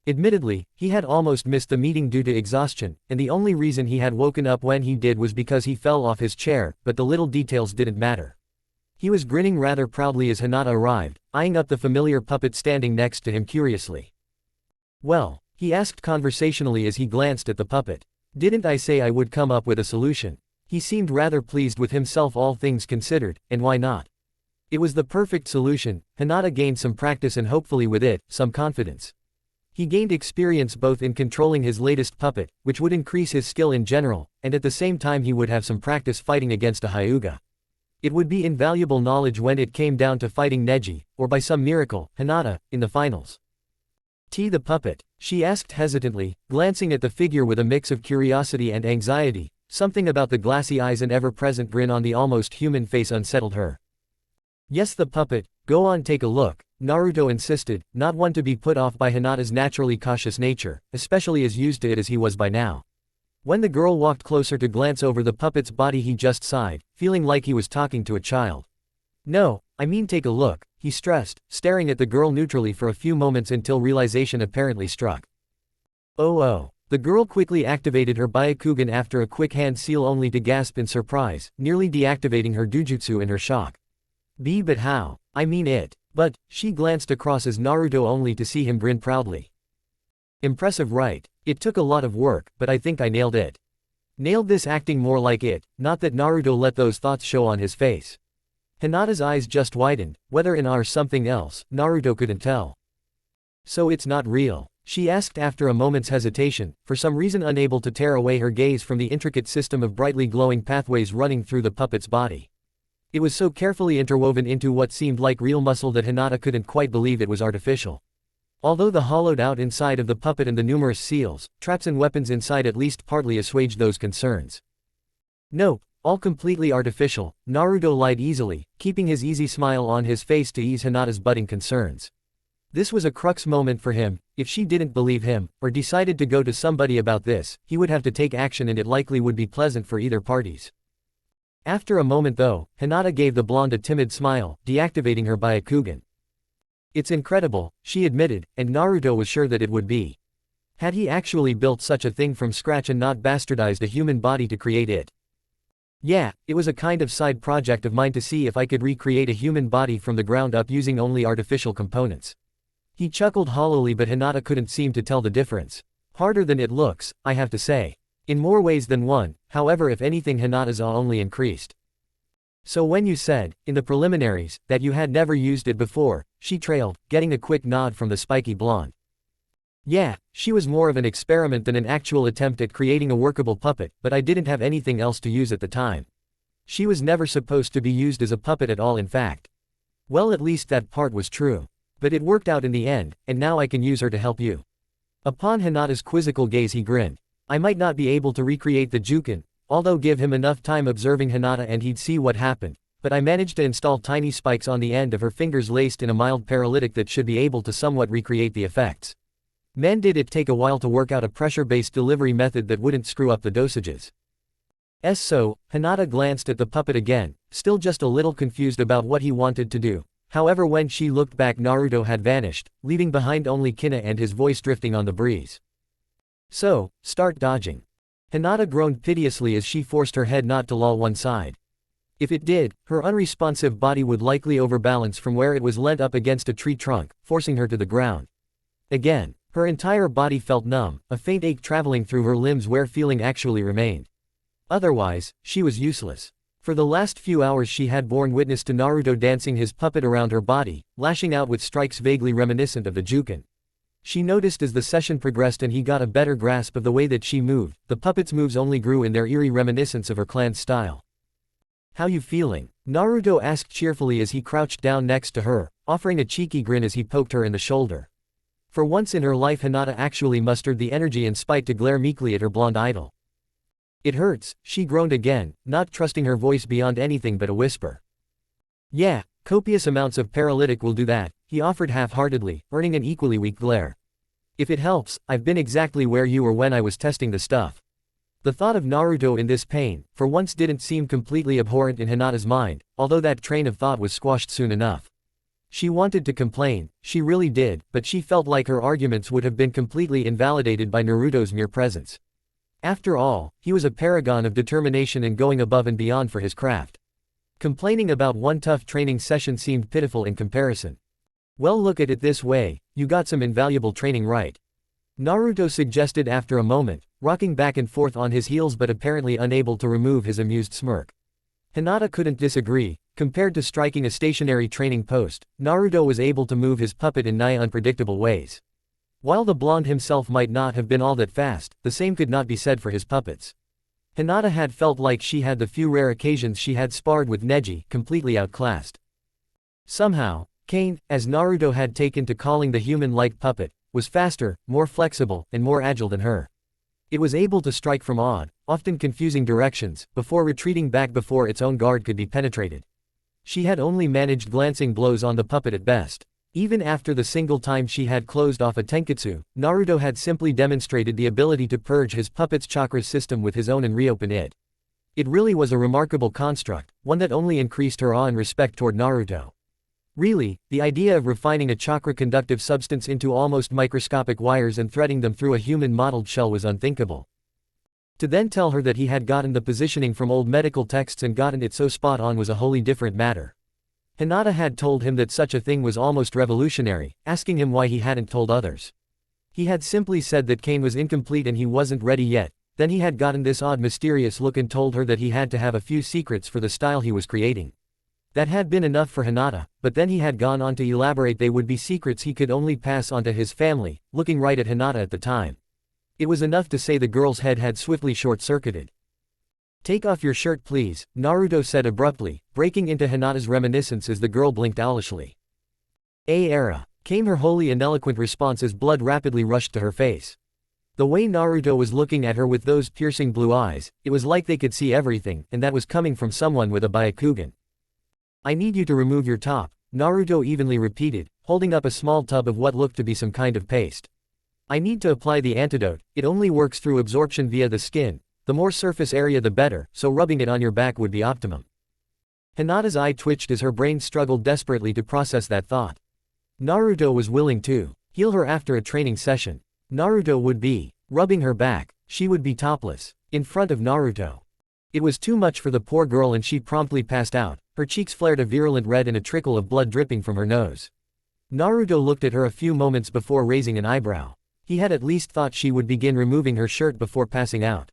Admittedly, he had almost missed the meeting due to exhaustion, and the only reason he had woken up when he did was because he fell off his chair, but the little details didn't matter. He was grinning rather proudly as Hinata arrived, eyeing up the familiar puppet standing next to him curiously. Well, he asked conversationally as he glanced at the puppet. Didn't I say I would come up with a solution? He seemed rather pleased with himself all things considered, and why not? It was the perfect solution. Hinata gained some practice and hopefully with it, some confidence. He gained experience both in controlling his latest puppet, which would increase his skill in general, and at the same time he would have some practice fighting against a Hyuga. It would be invaluable knowledge when it came down to fighting Neji, or by some miracle, Hinata, in the finals. The puppet? She asked hesitantly, glancing at the figure with a mix of curiosity and anxiety. Something about the glassy eyes and ever-present grin on the almost human face unsettled her. Yes, the puppet. Go on, take a look, Naruto insisted, not one to be put off by Hinata's naturally cautious nature, especially as used to it as he was by now. When the girl walked closer to glance over the puppet's body he just sighed, feeling like he was talking to a child. No, I mean take a look, he stressed, staring at the girl neutrally for a few moments until realization apparently struck. Oh. The girl quickly activated her Byakugan after a quick hand seal only to gasp in surprise, nearly deactivating her Dujutsu in her shock. But how? I mean it. But, she glanced across as Naruto only to see him grin proudly. Impressive, right? It took a lot of work, but I think I nailed it. Nailed this acting more like it, not that Naruto let those thoughts show on his face. Hinata's eyes just widened, whether in awe or something else, Naruto couldn't tell. So it's not real? She asked after a moment's hesitation, for some reason unable to tear away her gaze from the intricate system of brightly glowing pathways running through the puppet's body. It was so carefully interwoven into what seemed like real muscle that Hinata couldn't quite believe it was artificial. Although the hollowed-out inside of the puppet and the numerous seals, traps and weapons inside at least partly assuaged those concerns. Nope, all completely artificial, Naruto lied easily, keeping his easy smile on his face to ease Hinata's budding concerns. This was a crux moment for him. If she didn't believe him, or decided to go to somebody about this, he would have to take action and it likely would be pleasant for either parties. After a moment though, Hinata gave the blonde a timid smile, deactivating her Byakugan. It's incredible, she admitted, and Naruto was sure that it would be. Had he actually built such a thing from scratch and not bastardized a human body to create it? Yeah, it was a kind of side project of mine to see if I could recreate a human body from the ground up using only artificial components. He chuckled hollowly, but Hinata couldn't seem to tell the difference. Harder than it looks, I have to say. In more ways than one, however, if anything, Hinata's awe only increased. So when you said, in the preliminaries, that you had never used it before, she trailed, getting a quick nod from the spiky blonde. Yeah, she was more of an experiment than an actual attempt at creating a workable puppet, but I didn't have anything else to use at the time. She was never supposed to be used as a puppet at all, in fact. Well, at least that part was true. But it worked out in the end, and now I can use her to help you. Upon Hinata's quizzical gaze he grinned. I might not be able to recreate the Jukin, although give him enough time observing Hinata and he'd see what happened, but I managed to install tiny spikes on the end of her fingers laced in a mild paralytic that should be able to somewhat recreate the effects. Man, did it take a while to work out a pressure-based delivery method that wouldn't screw up the dosages. So, Hinata glanced at the puppet again, still just a little confused about what he wanted to do. However, when she looked back, Naruto had vanished, leaving behind only Kinna and his voice drifting on the breeze. So, start dodging. Hinata groaned piteously as she forced her head not to loll one side. If it did, her unresponsive body would likely overbalance from where it was leant up against a tree trunk, forcing her to the ground. Again, her entire body felt numb, a faint ache traveling through her limbs where feeling actually remained. Otherwise, she was useless. For the last few hours she had borne witness to Naruto dancing his puppet around her body, lashing out with strikes vaguely reminiscent of the Jukin. She noticed as the session progressed and he got a better grasp of the way that she moved, the puppet's moves only grew in their eerie reminiscence of her clan's style. How you feeling? Naruto asked cheerfully as he crouched down next to her, offering a cheeky grin as he poked her in the shoulder. For once in her life, Hinata actually mustered the energy and spite to glare meekly at her blonde idol. It hurts, she groaned again, not trusting her voice beyond anything but a whisper. Yeah, copious amounts of paralytic will do that, he offered half-heartedly, earning an equally weak glare. If it helps, I've been exactly where you were when I was testing the stuff. The thought of Naruto in this pain, for once, didn't seem completely abhorrent in Hinata's mind, although that train of thought was squashed soon enough. She wanted to complain, she really did, but she felt like her arguments would have been completely invalidated by Naruto's mere presence. After all, he was a paragon of determination and going above and beyond for his craft. Complaining about one tough training session seemed pitiful in comparison. Well, look at it this way, you got some invaluable training, right? Naruto suggested after a moment, rocking back and forth on his heels but apparently unable to remove his amused smirk. Hinata couldn't disagree. Compared to striking a stationary training post, Naruto was able to move his puppet in nigh unpredictable ways. While the blonde himself might not have been all that fast, the same could not be said for his puppets. Hinata had felt like she had the few rare occasions she had sparred with Neji completely outclassed. Somehow, Kane, as Naruto had taken to calling the human-like puppet, was faster, more flexible, and more agile than her. It was able to strike from odd, often confusing directions, before retreating back before its own guard could be penetrated. She had only managed glancing blows on the puppet at best. Even after the single time she had closed off a tenketsu, Naruto had simply demonstrated the ability to purge his puppet's chakra system with his own and reopen it. It really was a remarkable construct, one that only increased her awe and respect toward Naruto. Really, the idea of refining a chakra-conductive substance into almost microscopic wires and threading them through a human-modeled shell was unthinkable. To then tell her that he had gotten the positioning from old medical texts and gotten it so spot on was a wholly different matter. Hinata had told him that such a thing was almost revolutionary, asking him why he hadn't told others. He had simply said that Kane was incomplete and he wasn't ready yet, then he had gotten this odd mysterious look and told her that he had to have a few secrets for the style he was creating. That had been enough for Hinata, but then he had gone on to elaborate they would be secrets he could only pass on to his family, looking right at Hinata at the time. It was enough to say the girl's head had swiftly short-circuited. Take off your shirt please, Naruto said abruptly, breaking into Hinata's reminiscence as the girl blinked owlishly. Era, came her wholly ineloquent response as blood rapidly rushed to her face. The way Naruto was looking at her with those piercing blue eyes, it was like they could see everything, and that was coming from someone with a Byakugan. I need you to remove your top, Naruto evenly repeated, holding up a small tub of what looked to be some kind of paste. I need to apply the antidote, it only works through absorption via the skin. the more surface area the better, so rubbing it on your back would be optimum. Hinata's eye twitched as her brain struggled desperately to process that thought. Naruto was willing to heal her after a training session. Naruto would be rubbing her back. She would be topless, in front of Naruto. It was too much for the poor girl and she promptly passed out, her cheeks flared a virulent red and a trickle of blood dripping from her nose. Naruto looked at her a few moments before raising an eyebrow. He had at least thought she would begin removing her shirt before passing out.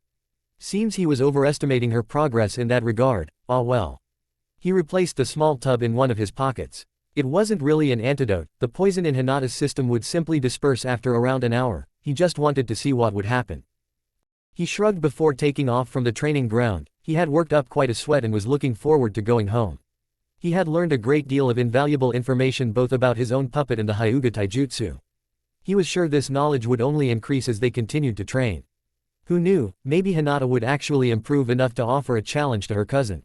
Seems he was overestimating her progress in that regard. Ah well. He replaced the small tub in one of his pockets. It wasn't really an antidote, the poison in Hinata's system would simply disperse after around an hour, he just wanted to see what would happen. He shrugged before taking off from the training ground. He had worked up quite a sweat and was looking forward to going home. He had learned a great deal of invaluable information both about his own puppet and the Hyuga taijutsu. He was sure this knowledge would only increase as they continued to train. Who knew, maybe Hinata would actually improve enough to offer a challenge to her cousin.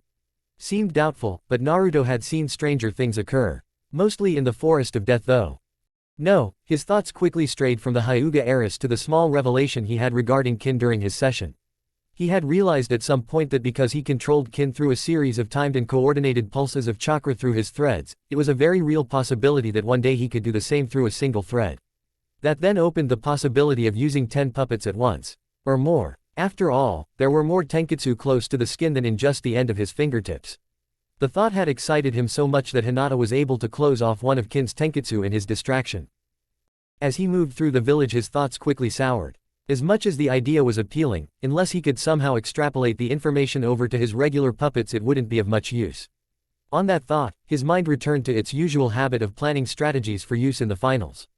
Seemed doubtful, but Naruto had seen stranger things occur. Mostly in the forest of death though. No, his thoughts quickly strayed from the Hyuga heiress to the small revelation he had regarding Kin during his session. He had realized at some point that because he controlled Kin through a series of timed and coordinated pulses of chakra through his threads, it was a very real possibility that one day he could do the same through a single thread. That then opened the possibility of using 10 puppets at once. Or more. After all, there were more tenketsu close to the skin than in just the end of his fingertips. The thought had excited him so much that Hinata was able to close off one of Kin's tenketsu in his distraction. As he moved through the village his thoughts quickly soured. As much as the idea was appealing, unless he could somehow extrapolate the information over to his regular puppets it wouldn't be of much use. On that thought, his mind returned to its usual habit of planning strategies for use in the finals.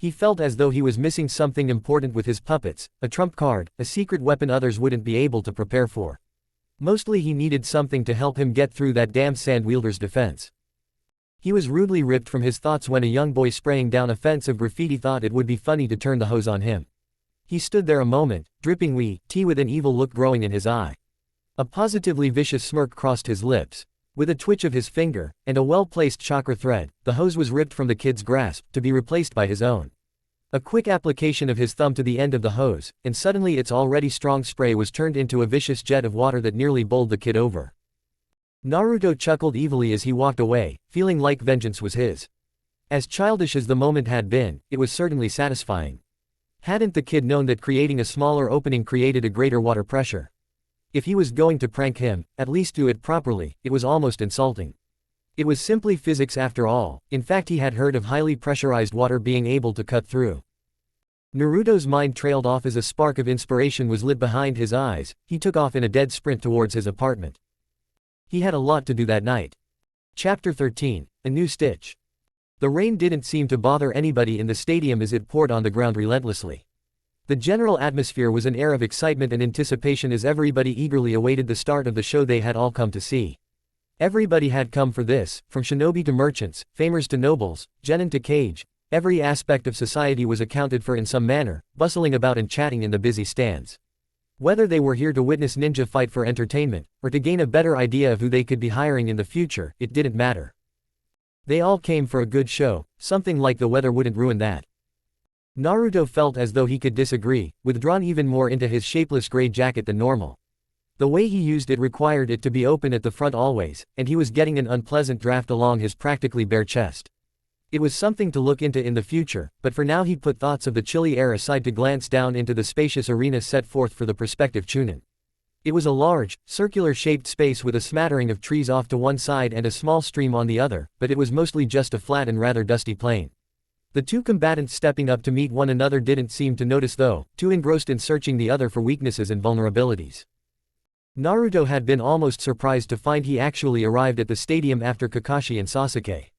He felt as though he was missing something important with his puppets, a trump card, a secret weapon others wouldn't be able to prepare for. Mostly he needed something to help him get through that damn sand wielder's defense. He was rudely ripped from his thoughts when a young boy spraying down a fence of graffiti thought it would be funny to turn the hose on him. He stood there a moment, dripping tea with an evil look growing in his eye. A positively vicious smirk crossed his lips. With a twitch of his finger, and a well-placed chakra thread, the hose was ripped from the kid's grasp, to be replaced by his own. A quick application of his thumb to the end of the hose, and suddenly its already strong spray was turned into a vicious jet of water that nearly bowled the kid over. Naruto chuckled evilly as he walked away, feeling like vengeance was his. As childish as the moment had been, it was certainly satisfying. Hadn't the kid known that creating a smaller opening created a greater water pressure? If he was going to prank him, at least do it properly, it was almost insulting. It was simply physics after all, in fact he had heard of highly pressurized water being able to cut through. Naruto's mind trailed off as a spark of inspiration was lit behind his eyes, he took off in a dead sprint towards his apartment. He had a lot to do that night. Chapter 13, A New Stitch. The rain didn't seem to bother anybody in the stadium as it poured on the ground relentlessly. The general atmosphere was an air of excitement and anticipation as everybody eagerly awaited the start of the show they had all come to see. Everybody had come for this, from shinobi to merchants, famers to nobles, genin to kage. Every aspect of society was accounted for in some manner, bustling about and chatting in the busy stands. Whether they were here to witness ninja fight for entertainment, or to gain a better idea of who they could be hiring in the future, it didn't matter. They all came for a good show, something like the weather wouldn't ruin that. Naruto felt as though he could disagree, withdrawn even more into his shapeless gray jacket than normal. The way he used it required it to be open at the front always, and he was getting an unpleasant draft along his practically bare chest. It was something to look into in the future, but for now he put thoughts of the chilly air aside to glance down into the spacious arena set forth for the prospective chunin. It was a large, circular-shaped space with a smattering of trees off to one side and a small stream on the other, but it was mostly just a flat and rather dusty plain. The two combatants stepping up to meet one another didn't seem to notice though, too engrossed in searching the other for weaknesses and vulnerabilities. Naruto had been almost surprised to find he actually arrived at the stadium after Kakashi and Sasuke.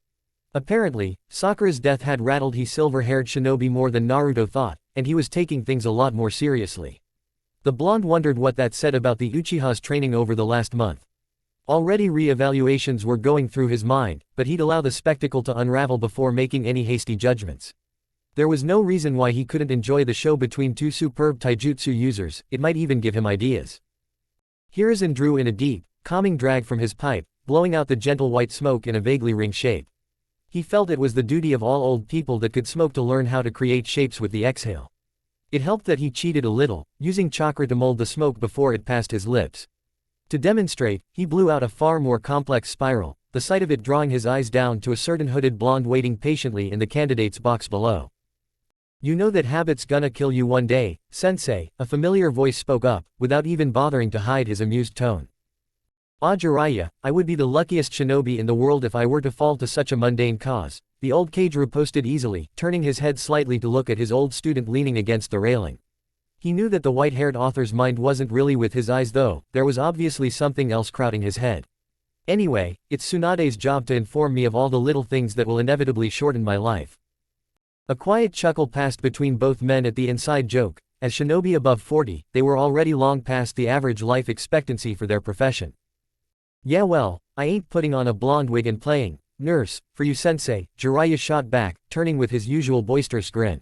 Apparently, Sakura's death had rattled his silver-haired shinobi more than Naruto thought, and he was taking things a lot more seriously. The blonde wondered what that said about the Uchiha's training over the last month. Already re-evaluations were going through his mind, but he'd allow the spectacle to unravel before making any hasty judgments. There was no reason why he couldn't enjoy the show between two superb taijutsu users, it might even give him ideas. Hiruzen drew in a deep, calming drag from his pipe, blowing out the gentle white smoke in a vaguely ring shape. He felt it was the duty of all old people that could smoke to learn how to create shapes with the exhale. It helped that he cheated a little, using chakra to mold the smoke before it passed his lips. To demonstrate, he blew out a far more complex spiral, the sight of it drawing his eyes down to a certain hooded blonde waiting patiently in the candidate's box below. "You know that habit's gonna kill you one day, sensei," a familiar voice spoke up, without even bothering to hide his amused tone. "Ah Jiraiya, I would be the luckiest shinobi in the world if I were to fall to such a mundane cause," the old kage riposted easily, turning his head slightly to look at his old student leaning against the railing. He knew that the white-haired author's mind wasn't really with his eyes though, there was obviously something else crowding his head. "Anyway, it's Tsunade's job to inform me of all the little things that will inevitably shorten my life." A quiet chuckle passed between both men at the inside joke. As shinobi above 40, they were already long past the average life expectancy for their profession. "Yeah well, I ain't putting on a blonde wig and playing nurse for you sensei," Jiraiya shot back, turning with his usual boisterous grin.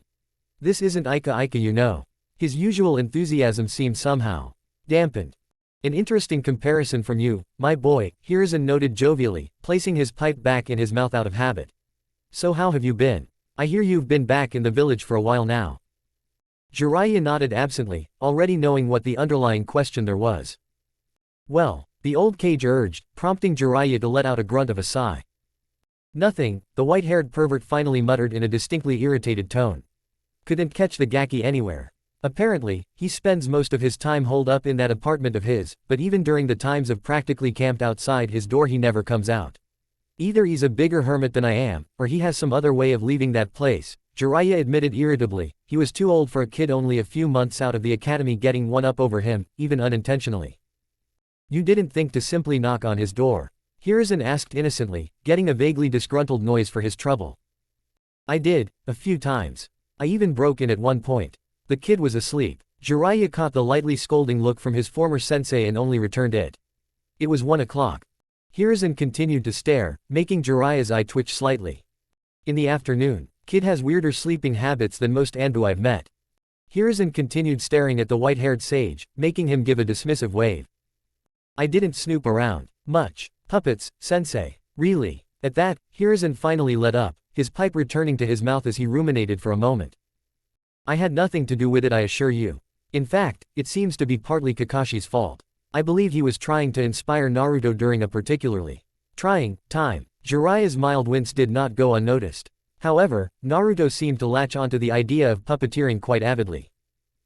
"This isn't Ika you know." His usual enthusiasm seemed somehow dampened. "An interesting comparison from you, my boy," Hiruzen noted jovially, placing his pipe back in his mouth out of habit. "So how have you been? I hear you've been back in the village for a while now." Jiraiya nodded absently, already knowing what the underlying question there was. "Well," the old kage urged, prompting Jiraiya to let out a grunt of a sigh. "Nothing," the white-haired pervert finally muttered in a distinctly irritated tone. "Couldn't catch the gaki anywhere. Apparently, he spends most of his time holed up in that apartment of his, but even during the times of practically camped outside his door he never comes out. Either he's a bigger hermit than I am, or he has some other way of leaving that place," Jiraiya admitted irritably. He was too old for a kid only a few months out of the academy getting one up over him, even unintentionally. "You didn't think to simply knock on his door?" Hiruzen asked innocently, getting a vaguely disgruntled noise for his trouble. "I did, a few times. I even broke in at one point. The kid was asleep." Jiraiya caught the lightly scolding look from his former sensei and only returned it. "It was 1 o'clock. Hiruzen continued to stare, making Jiraiya's eye twitch slightly. "In the afternoon. Kid has weirder sleeping habits than most Anbu I've met." Hiruzen continued staring at the white-haired sage, making him give a dismissive wave. "I didn't snoop around much. Puppets, sensei. Really." At that, Hiruzen finally let up, his pipe returning to his mouth as he ruminated for a moment. "I had nothing to do with it, I assure you. In fact, it seems to be partly Kakashi's fault. I believe he was trying to inspire Naruto during a particularly trying time." Jiraiya's mild wince did not go unnoticed. However, Naruto seemed to latch onto the idea of puppeteering quite avidly.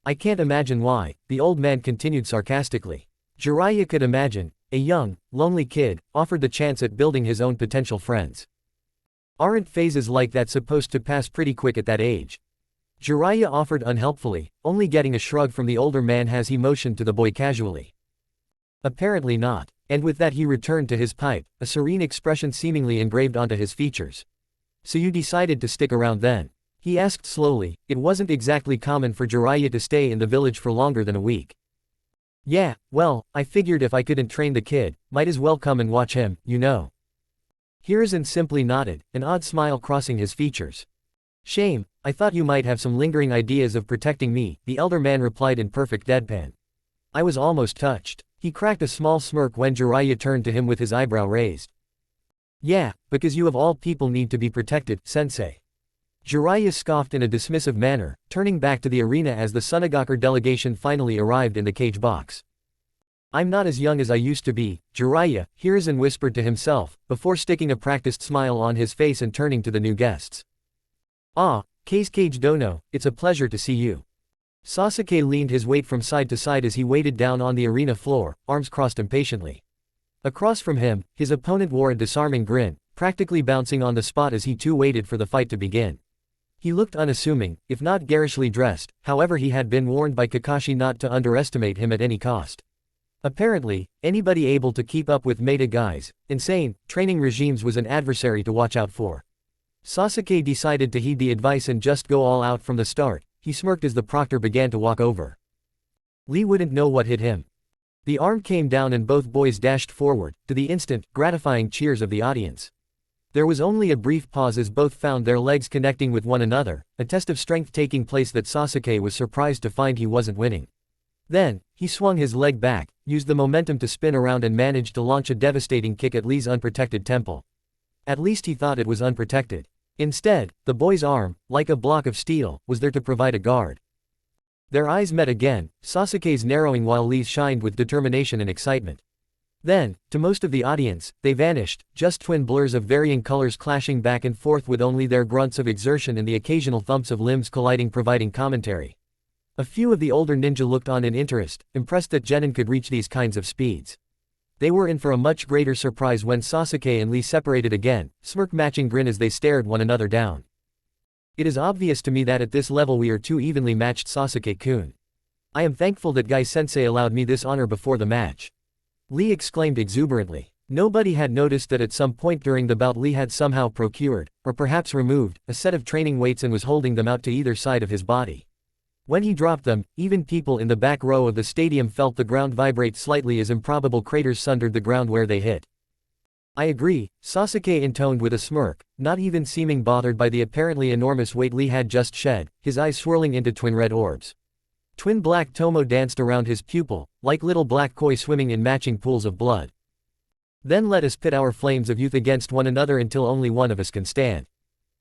"I can't imagine why," the old man continued sarcastically. Jiraiya could imagine, a young, lonely kid, offered the chance at building his own potential friends. Aren't phases like that supposed to pass pretty quick at that age? Jiraiya offered unhelpfully, only getting a shrug from the older man as he motioned to the boy casually. "Apparently not." And with that he returned to his pipe, a serene expression seemingly engraved onto his features. "So you decided to stick around then?" he asked slowly. It wasn't exactly common for Jiraiya to stay in the village for longer than a week. "Yeah, well, I figured if I couldn't train the kid, might as well come and watch him, you know." Hiruzen simply nodded, an odd smile crossing his features. "Shame, I thought you might have some lingering ideas of protecting me," the elder man replied in perfect deadpan. "I was almost touched." He cracked a small smirk when Jiraiya turned to him with his eyebrow raised. "Yeah, because you of all people need to be protected, sensei." Jiraiya scoffed in a dismissive manner, turning back to the arena as the Sunagaku delegation finally arrived in the cage box. "I'm not as young as I used to be, Jiraiya," Hiruzen whispered to himself, before sticking a practiced smile on his face and turning to the new guests. "Ah, Kage Dono, it's a pleasure to see you." Sasuke leaned his weight from side to side as he weighted down on the arena floor, arms crossed impatiently. Across from him, his opponent wore a disarming grin, practically bouncing on the spot as he too waited for the fight to begin. He looked unassuming, if not garishly dressed, however he had been warned by Kakashi not to underestimate him at any cost. Apparently, anybody able to keep up with Meta guys' insane training regimes was an adversary to watch out for. Sasuke decided to heed the advice and just go all out from the start. He smirked as the proctor began to walk over. Lee wouldn't know what hit him. The arm came down and both boys dashed forward, to the instant, gratifying cheers of the audience. There was only a brief pause as both found their legs connecting with one another, a test of strength taking place that Sasuke was surprised to find he wasn't winning. Then, he swung his leg back, used the momentum to spin around and managed to launch a devastating kick at Lee's unprotected temple. At least he thought it was unprotected. Instead, the boy's arm, like a block of steel, was there to provide a guard. Their eyes met again, Sasuke's narrowing while Lee's shined with determination and excitement. Then, to most of the audience, they vanished, just twin blurs of varying colors clashing back and forth with only their grunts of exertion and the occasional thumps of limbs colliding providing commentary. A few of the older ninja looked on in interest, impressed that genin could reach these kinds of speeds. They were in for a much greater surprise when Sasuke and Lee separated again, smirk-matching grin as they stared one another down. It is obvious to me that at this level we are too evenly matched, Sasuke-kun. I am thankful that Guy-sensei allowed me this honor before the match. Lee exclaimed exuberantly. Nobody had noticed that at some point during the bout Lee had somehow procured, or perhaps removed, a set of training weights and was holding them out to either side of his body. When he dropped them, even people in the back row of the stadium felt the ground vibrate slightly as improbable craters sundered the ground where they hit. I agree, Sasuke intoned with a smirk, not even seeming bothered by the apparently enormous weight Lee had just shed, his eyes swirling into twin red orbs. Twin black tomo danced around his pupil, like little black koi swimming in matching pools of blood. Then let us pit our flames of youth against one another until only one of us can stand.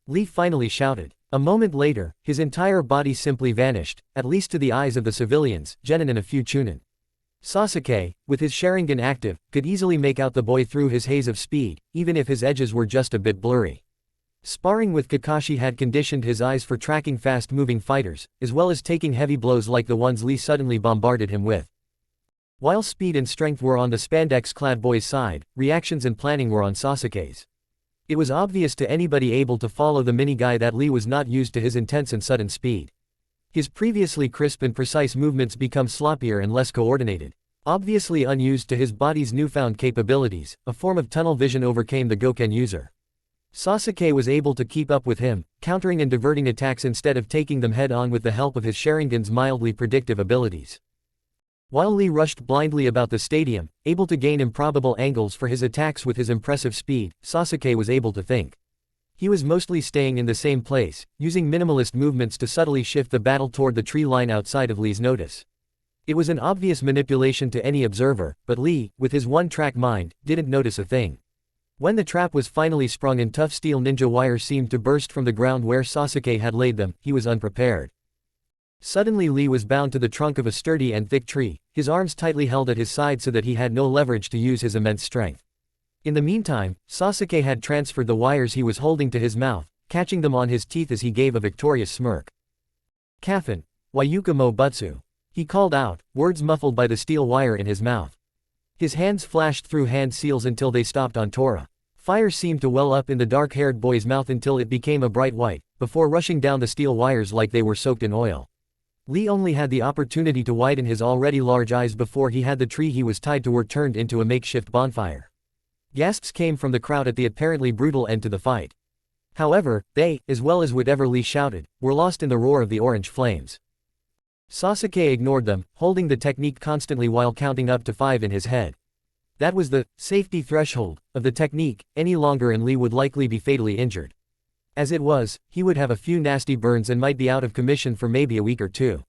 Lee finally shouted. A moment later, his entire body simply vanished, at least to the eyes of the civilians, genin and a few chunin. Sasuke, with his Sharingan active, could easily make out the boy through his haze of speed, even if his edges were just a bit blurry. Sparring with Kakashi had conditioned his eyes for tracking fast-moving fighters, as well as taking heavy blows like the ones Lee suddenly bombarded him with. While speed and strength were on the spandex-clad boy's side, reactions and planning were on Sasuke's. It was obvious to anybody able to follow the mini-guy that Lee was not used to his intense and sudden speed. His previously crisp and precise movements become sloppier and less coordinated. Obviously unused to his body's newfound capabilities, a form of tunnel vision overcame the Goken user. Sasuke was able to keep up with him, countering and diverting attacks instead of taking them head-on with the help of his Sharingan's mildly predictive abilities. While Lee rushed blindly about the stadium, able to gain improbable angles for his attacks with his impressive speed, Sasuke was able to think. He was mostly staying in the same place, using minimalist movements to subtly shift the battle toward the tree line outside of Lee's notice. It was an obvious manipulation to any observer, but Lee, with his one-track mind, didn't notice a thing. When the trap was finally sprung and tough steel ninja wires seemed to burst from the ground where Sasuke had laid them, he was unprepared. Suddenly Lee was bound to the trunk of a sturdy and thick tree, his arms tightly held at his side so that he had no leverage to use his immense strength. In the meantime, Sasuke had transferred the wires he was holding to his mouth, catching them on his teeth as he gave a victorious smirk. "Kaffen, Wayuka mo butsu," he called out, words muffled by the steel wire in his mouth. His hands flashed through hand seals until they stopped on Tora. Fire seemed to well up in the dark-haired boy's mouth until it became a bright white, before rushing down the steel wires like they were soaked in oil. Lee only had the opportunity to widen his already large eyes before he had the tree he was tied to turned into a makeshift bonfire. Gasps came from the crowd at the apparently brutal end to the fight. However, they, as well as whatever Lee shouted, were lost in the roar of the orange flames. Sasuke ignored them, holding the technique constantly while counting up to 5 in his head. That was the safety threshold of the technique, any longer and Lee would likely be fatally injured. As it was, he would have a few nasty burns and might be out of commission for maybe a week or two.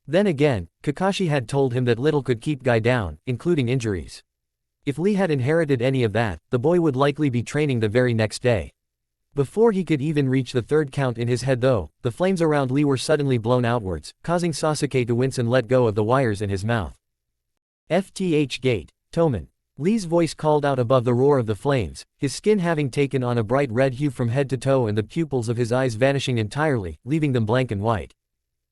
Then again, Kakashi had told him that little could keep Guy down, including injuries. If Lee had inherited any of that, the boy would likely be training the very next day. Before he could even reach the third count in his head though, the flames around Lee were suddenly blown outwards, causing Sasuke to wince and let go of the wires in his mouth. "FTH gate, Toman." Lee's voice called out above the roar of the flames, his skin having taken on a bright red hue from head to toe and the pupils of his eyes vanishing entirely, leaving them blank and white.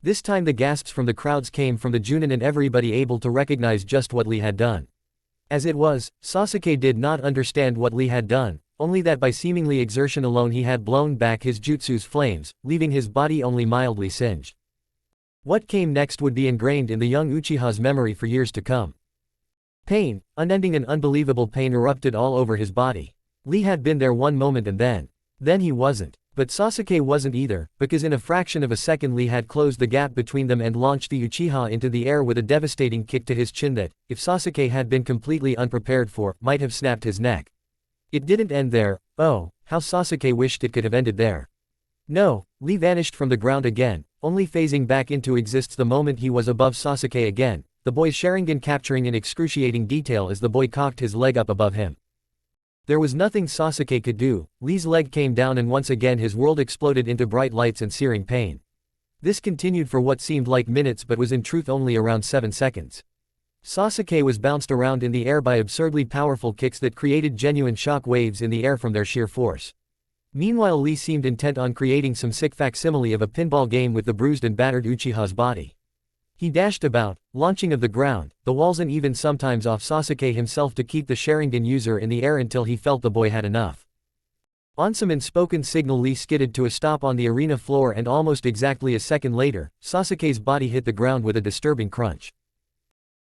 This time the gasps from the crowds came from the Junin and everybody able to recognize just what Lee had done. As it was, Sasuke did not understand what Lee had done, only that by seemingly exertion alone he had blown back his jutsu's flames, leaving his body only mildly singed. What came next would be ingrained in the young Uchiha's memory for years to come. Pain, unending and unbelievable pain erupted all over his body. Lee had been there one moment and then he wasn't. But Sasuke wasn't either, because in a fraction of a second Lee had closed the gap between them and launched the Uchiha into the air with a devastating kick to his chin that, if Sasuke had been completely unprepared for, might have snapped his neck. It didn't end there. Oh, how Sasuke wished it could have ended there. No, Lee vanished from the ground again, only phasing back into existence the moment he was above Sasuke again, the boy's Sharingan capturing in excruciating detail as the boy cocked his leg up above him. There was nothing Sasuke could do. Lee's leg came down and once again his world exploded into bright lights and searing pain. This continued for what seemed like minutes but was in truth only around 7 seconds. Sasuke was bounced around in the air by absurdly powerful kicks that created genuine shock waves in the air from their sheer force. Meanwhile, Lee seemed intent on creating some sick facsimile of a pinball game with the bruised and battered Uchiha's body. He dashed about, launching of the ground, the walls and even sometimes off Sasuke himself to keep the Sharingan user in the air until he felt the boy had enough. On some unspoken signal, Lee skidded to a stop on the arena floor, and almost exactly a second later, Sasuke's body hit the ground with a disturbing crunch.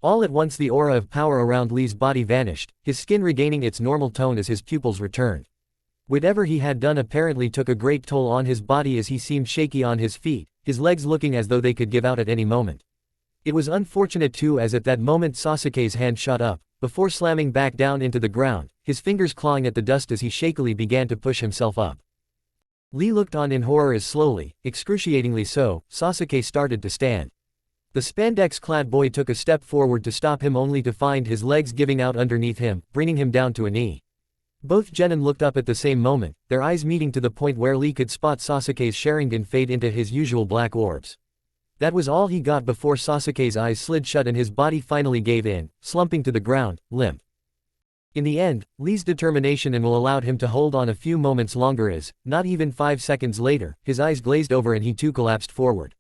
All at once the aura of power around Lee's body vanished, his skin regaining its normal tone as his pupils returned. Whatever he had done apparently took a great toll on his body, as he seemed shaky on his feet, his legs looking as though they could give out at any moment. It was unfortunate too, as at that moment Sasuke's hand shot up, before slamming back down into the ground, his fingers clawing at the dust as he shakily began to push himself up. Lee looked on in horror as slowly, excruciatingly so, Sasuke started to stand. The spandex-clad boy took a step forward to stop him, only to find his legs giving out underneath him, bringing him down to a knee. Both genin looked up at the same moment, their eyes meeting to the point where Lee could spot Sasuke's Sharingan fade into his usual black orbs. That was all he got before Sasuke's eyes slid shut and his body finally gave in, slumping to the ground, limp. In the end, Lee's determination and will allowed him to hold on a few moments longer as, not even 5 seconds later, his eyes glazed over and he too collapsed forward.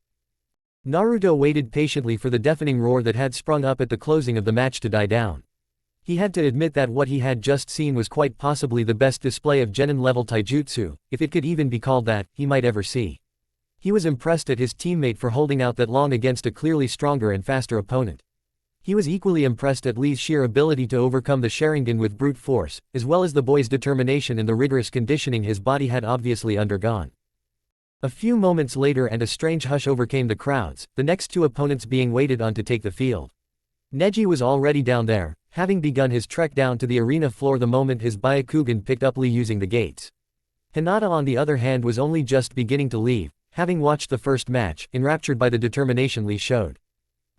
Naruto waited patiently for the deafening roar that had sprung up at the closing of the match to die down. He had to admit that what he had just seen was quite possibly the best display of genin-level taijutsu, if it could even be called that, he might ever see. He was impressed at his teammate for holding out that long against a clearly stronger and faster opponent. He was equally impressed at Lee's sheer ability to overcome the Sharingan with brute force, as well as the boy's determination and the rigorous conditioning his body had obviously undergone. A few moments later and a strange hush overcame the crowds, the next two opponents being waited on to take the field. Neji was already down there, having begun his trek down to the arena floor the moment his Byakugan picked up Lee using the gates. Hinata on the other hand was only just beginning to leave, having watched the first match, enraptured by the determination Lee showed.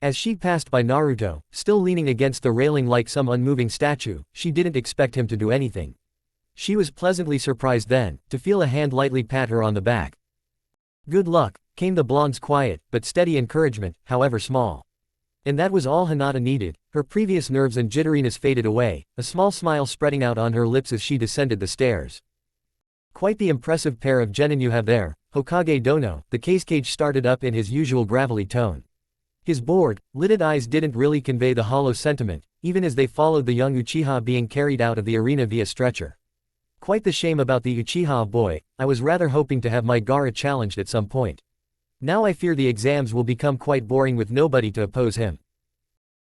As she passed by Naruto, still leaning against the railing like some unmoving statue, she didn't expect him to do anything. She was pleasantly surprised then, to feel a hand lightly pat her on the back. "Good luck," came the blonde's quiet, but steady encouragement, however small. And that was all Hinata needed, her previous nerves and jitteriness faded away, a small smile spreading out on her lips as she descended the stairs. "Quite the impressive pair of genin you have there, Hokage Dono," the cage started up in his usual gravelly tone. His bored, lidded eyes didn't really convey the hollow sentiment, even as they followed the young Uchiha being carried out of the arena via stretcher. "Quite the shame about the Uchiha boy, I was rather hoping to have my Gaara challenged at some point. Now I fear the exams will become quite boring with nobody to oppose him."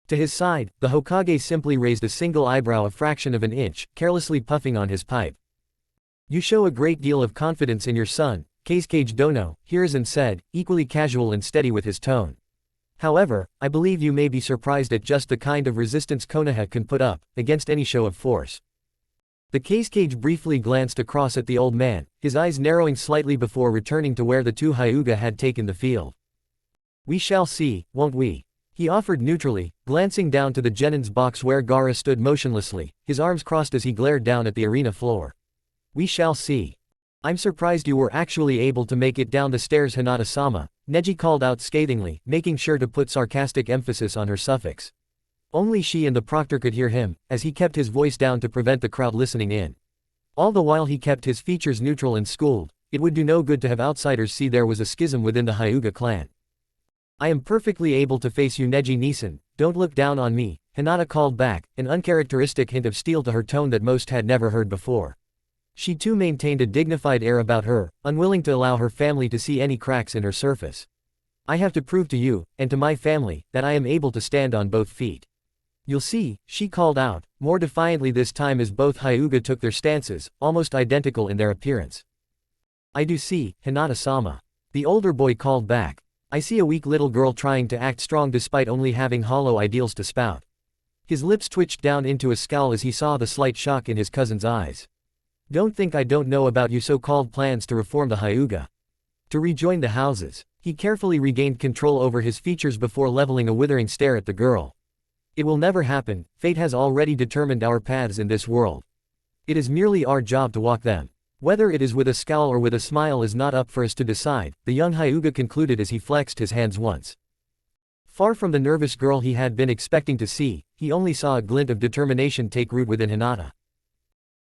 To his side, the Hokage simply raised a single eyebrow a fraction of an inch, carelessly puffing on his pipe. "You show a great deal of confidence in your son, Kage Dono," Hiruzen said, equally casual and steady with his tone. "However, I believe you may be surprised at just the kind of resistance Konoha can put up, against any show of force." The Kage briefly glanced across at the old man, his eyes narrowing slightly before returning to where the two Hyuga had taken the field. "We shall see, won't we?" he offered neutrally, glancing down to the genin's box where Gaara stood motionlessly, his arms crossed as he glared down at the arena floor. "We shall see. I'm surprised you were actually able to make it down the stairs, Hinata-sama," Neji called out scathingly, making sure to put sarcastic emphasis on her suffix. Only she and the proctor could hear him, as he kept his voice down to prevent the crowd listening in. All the while he kept his features neutral and schooled. It would do no good to have outsiders see there was a schism within the Hyuga clan. "I am perfectly able to face you, Neji-Nisan, don't look down on me," Hinata called back, an uncharacteristic hint of steel to her tone that most had never heard before. She too maintained a dignified air about her, unwilling to allow her family to see any cracks in her surface. "I have to prove to you, and to my family, that I am able to stand on both feet. You'll see," she called out, more defiantly this time as both Hyuga took their stances, almost identical in their appearance. "I do see, Hinata-sama," the older boy called back. "I see a weak little girl trying to act strong despite only having hollow ideals to spout." His lips twitched down into a scowl as he saw the slight shock in his cousin's eyes. "Don't think I don't know about your so-called plans to reform the Hyuga. To rejoin the houses." He carefully regained control over his features before leveling a withering stare at the girl. "It will never happen, fate has already determined our paths in this world. It is merely our job to walk them." Whether it is with a scowl or with a smile is not up for us to decide, the young Hyuga concluded as he flexed his hands once. Far from the nervous girl he had been expecting to see, he only saw a glint of determination take root within Hinata.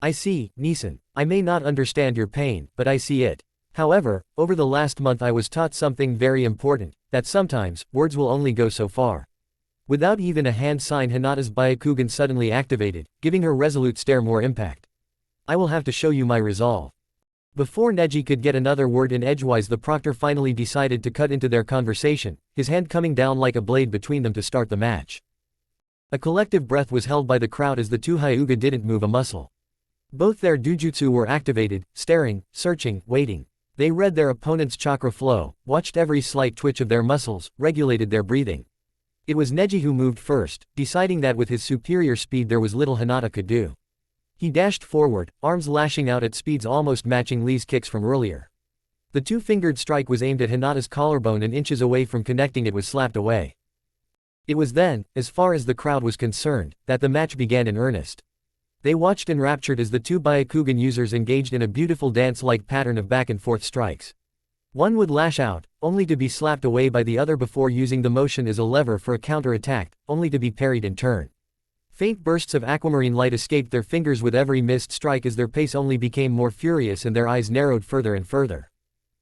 I see, Nisan. I may not understand your pain, but I see it. However, over the last month I was taught something very important, that sometimes, words will only go so far. Without even a hand sign, Hinata's Byakugan suddenly activated, giving her resolute stare more impact. I will have to show you my resolve. Before Neji could get another word in edgewise, the proctor finally decided to cut into their conversation, his hand coming down like a blade between them to start the match. A collective breath was held by the crowd as the two Hyuga didn't move a muscle. Both their dujutsu were activated, staring, searching, waiting. They read their opponent's chakra flow, watched every slight twitch of their muscles, regulated their breathing. It was Neji who moved first, deciding that with his superior speed there was little Hinata could do. He dashed forward, arms lashing out at speeds almost matching Lee's kicks from earlier. The two-fingered strike was aimed at Hinata's collarbone and inches away from connecting it was slapped away. It was then, as far as the crowd was concerned, that the match began in earnest. They watched enraptured as the two Byakugan users engaged in a beautiful dance-like pattern of back-and-forth strikes. One would lash out, only to be slapped away by the other before using the motion as a lever for a counter-attack, only to be parried in turn. Faint bursts of aquamarine light escaped their fingers with every missed strike as their pace only became more furious and their eyes narrowed further and further.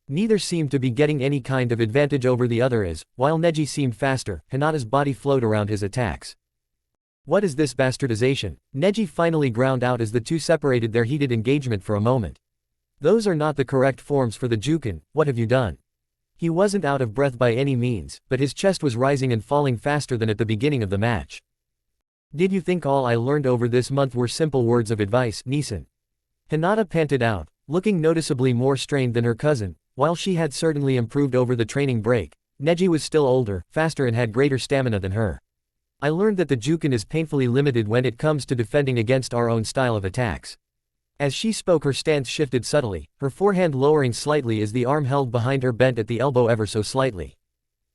Neither seemed to be getting any kind of advantage over the other as, while Neji seemed faster, Hinata's body flowed around his attacks. What is this bastardization? Neji finally ground out as the two separated their heated engagement for a moment. Those are not the correct forms for the Jukin, what have you done? He wasn't out of breath by any means, but his chest was rising and falling faster than at the beginning of the match. Did you think all I learned over this month were simple words of advice, Nisan? Hinata panted out, looking noticeably more strained than her cousin. While she had certainly improved over the training break, Neji was still older, faster and had greater stamina than her. I learned that the Jukin is painfully limited when it comes to defending against our own style of attacks. As she spoke, her stance shifted subtly, her forehand lowering slightly as the arm held behind her bent at the elbow ever so slightly.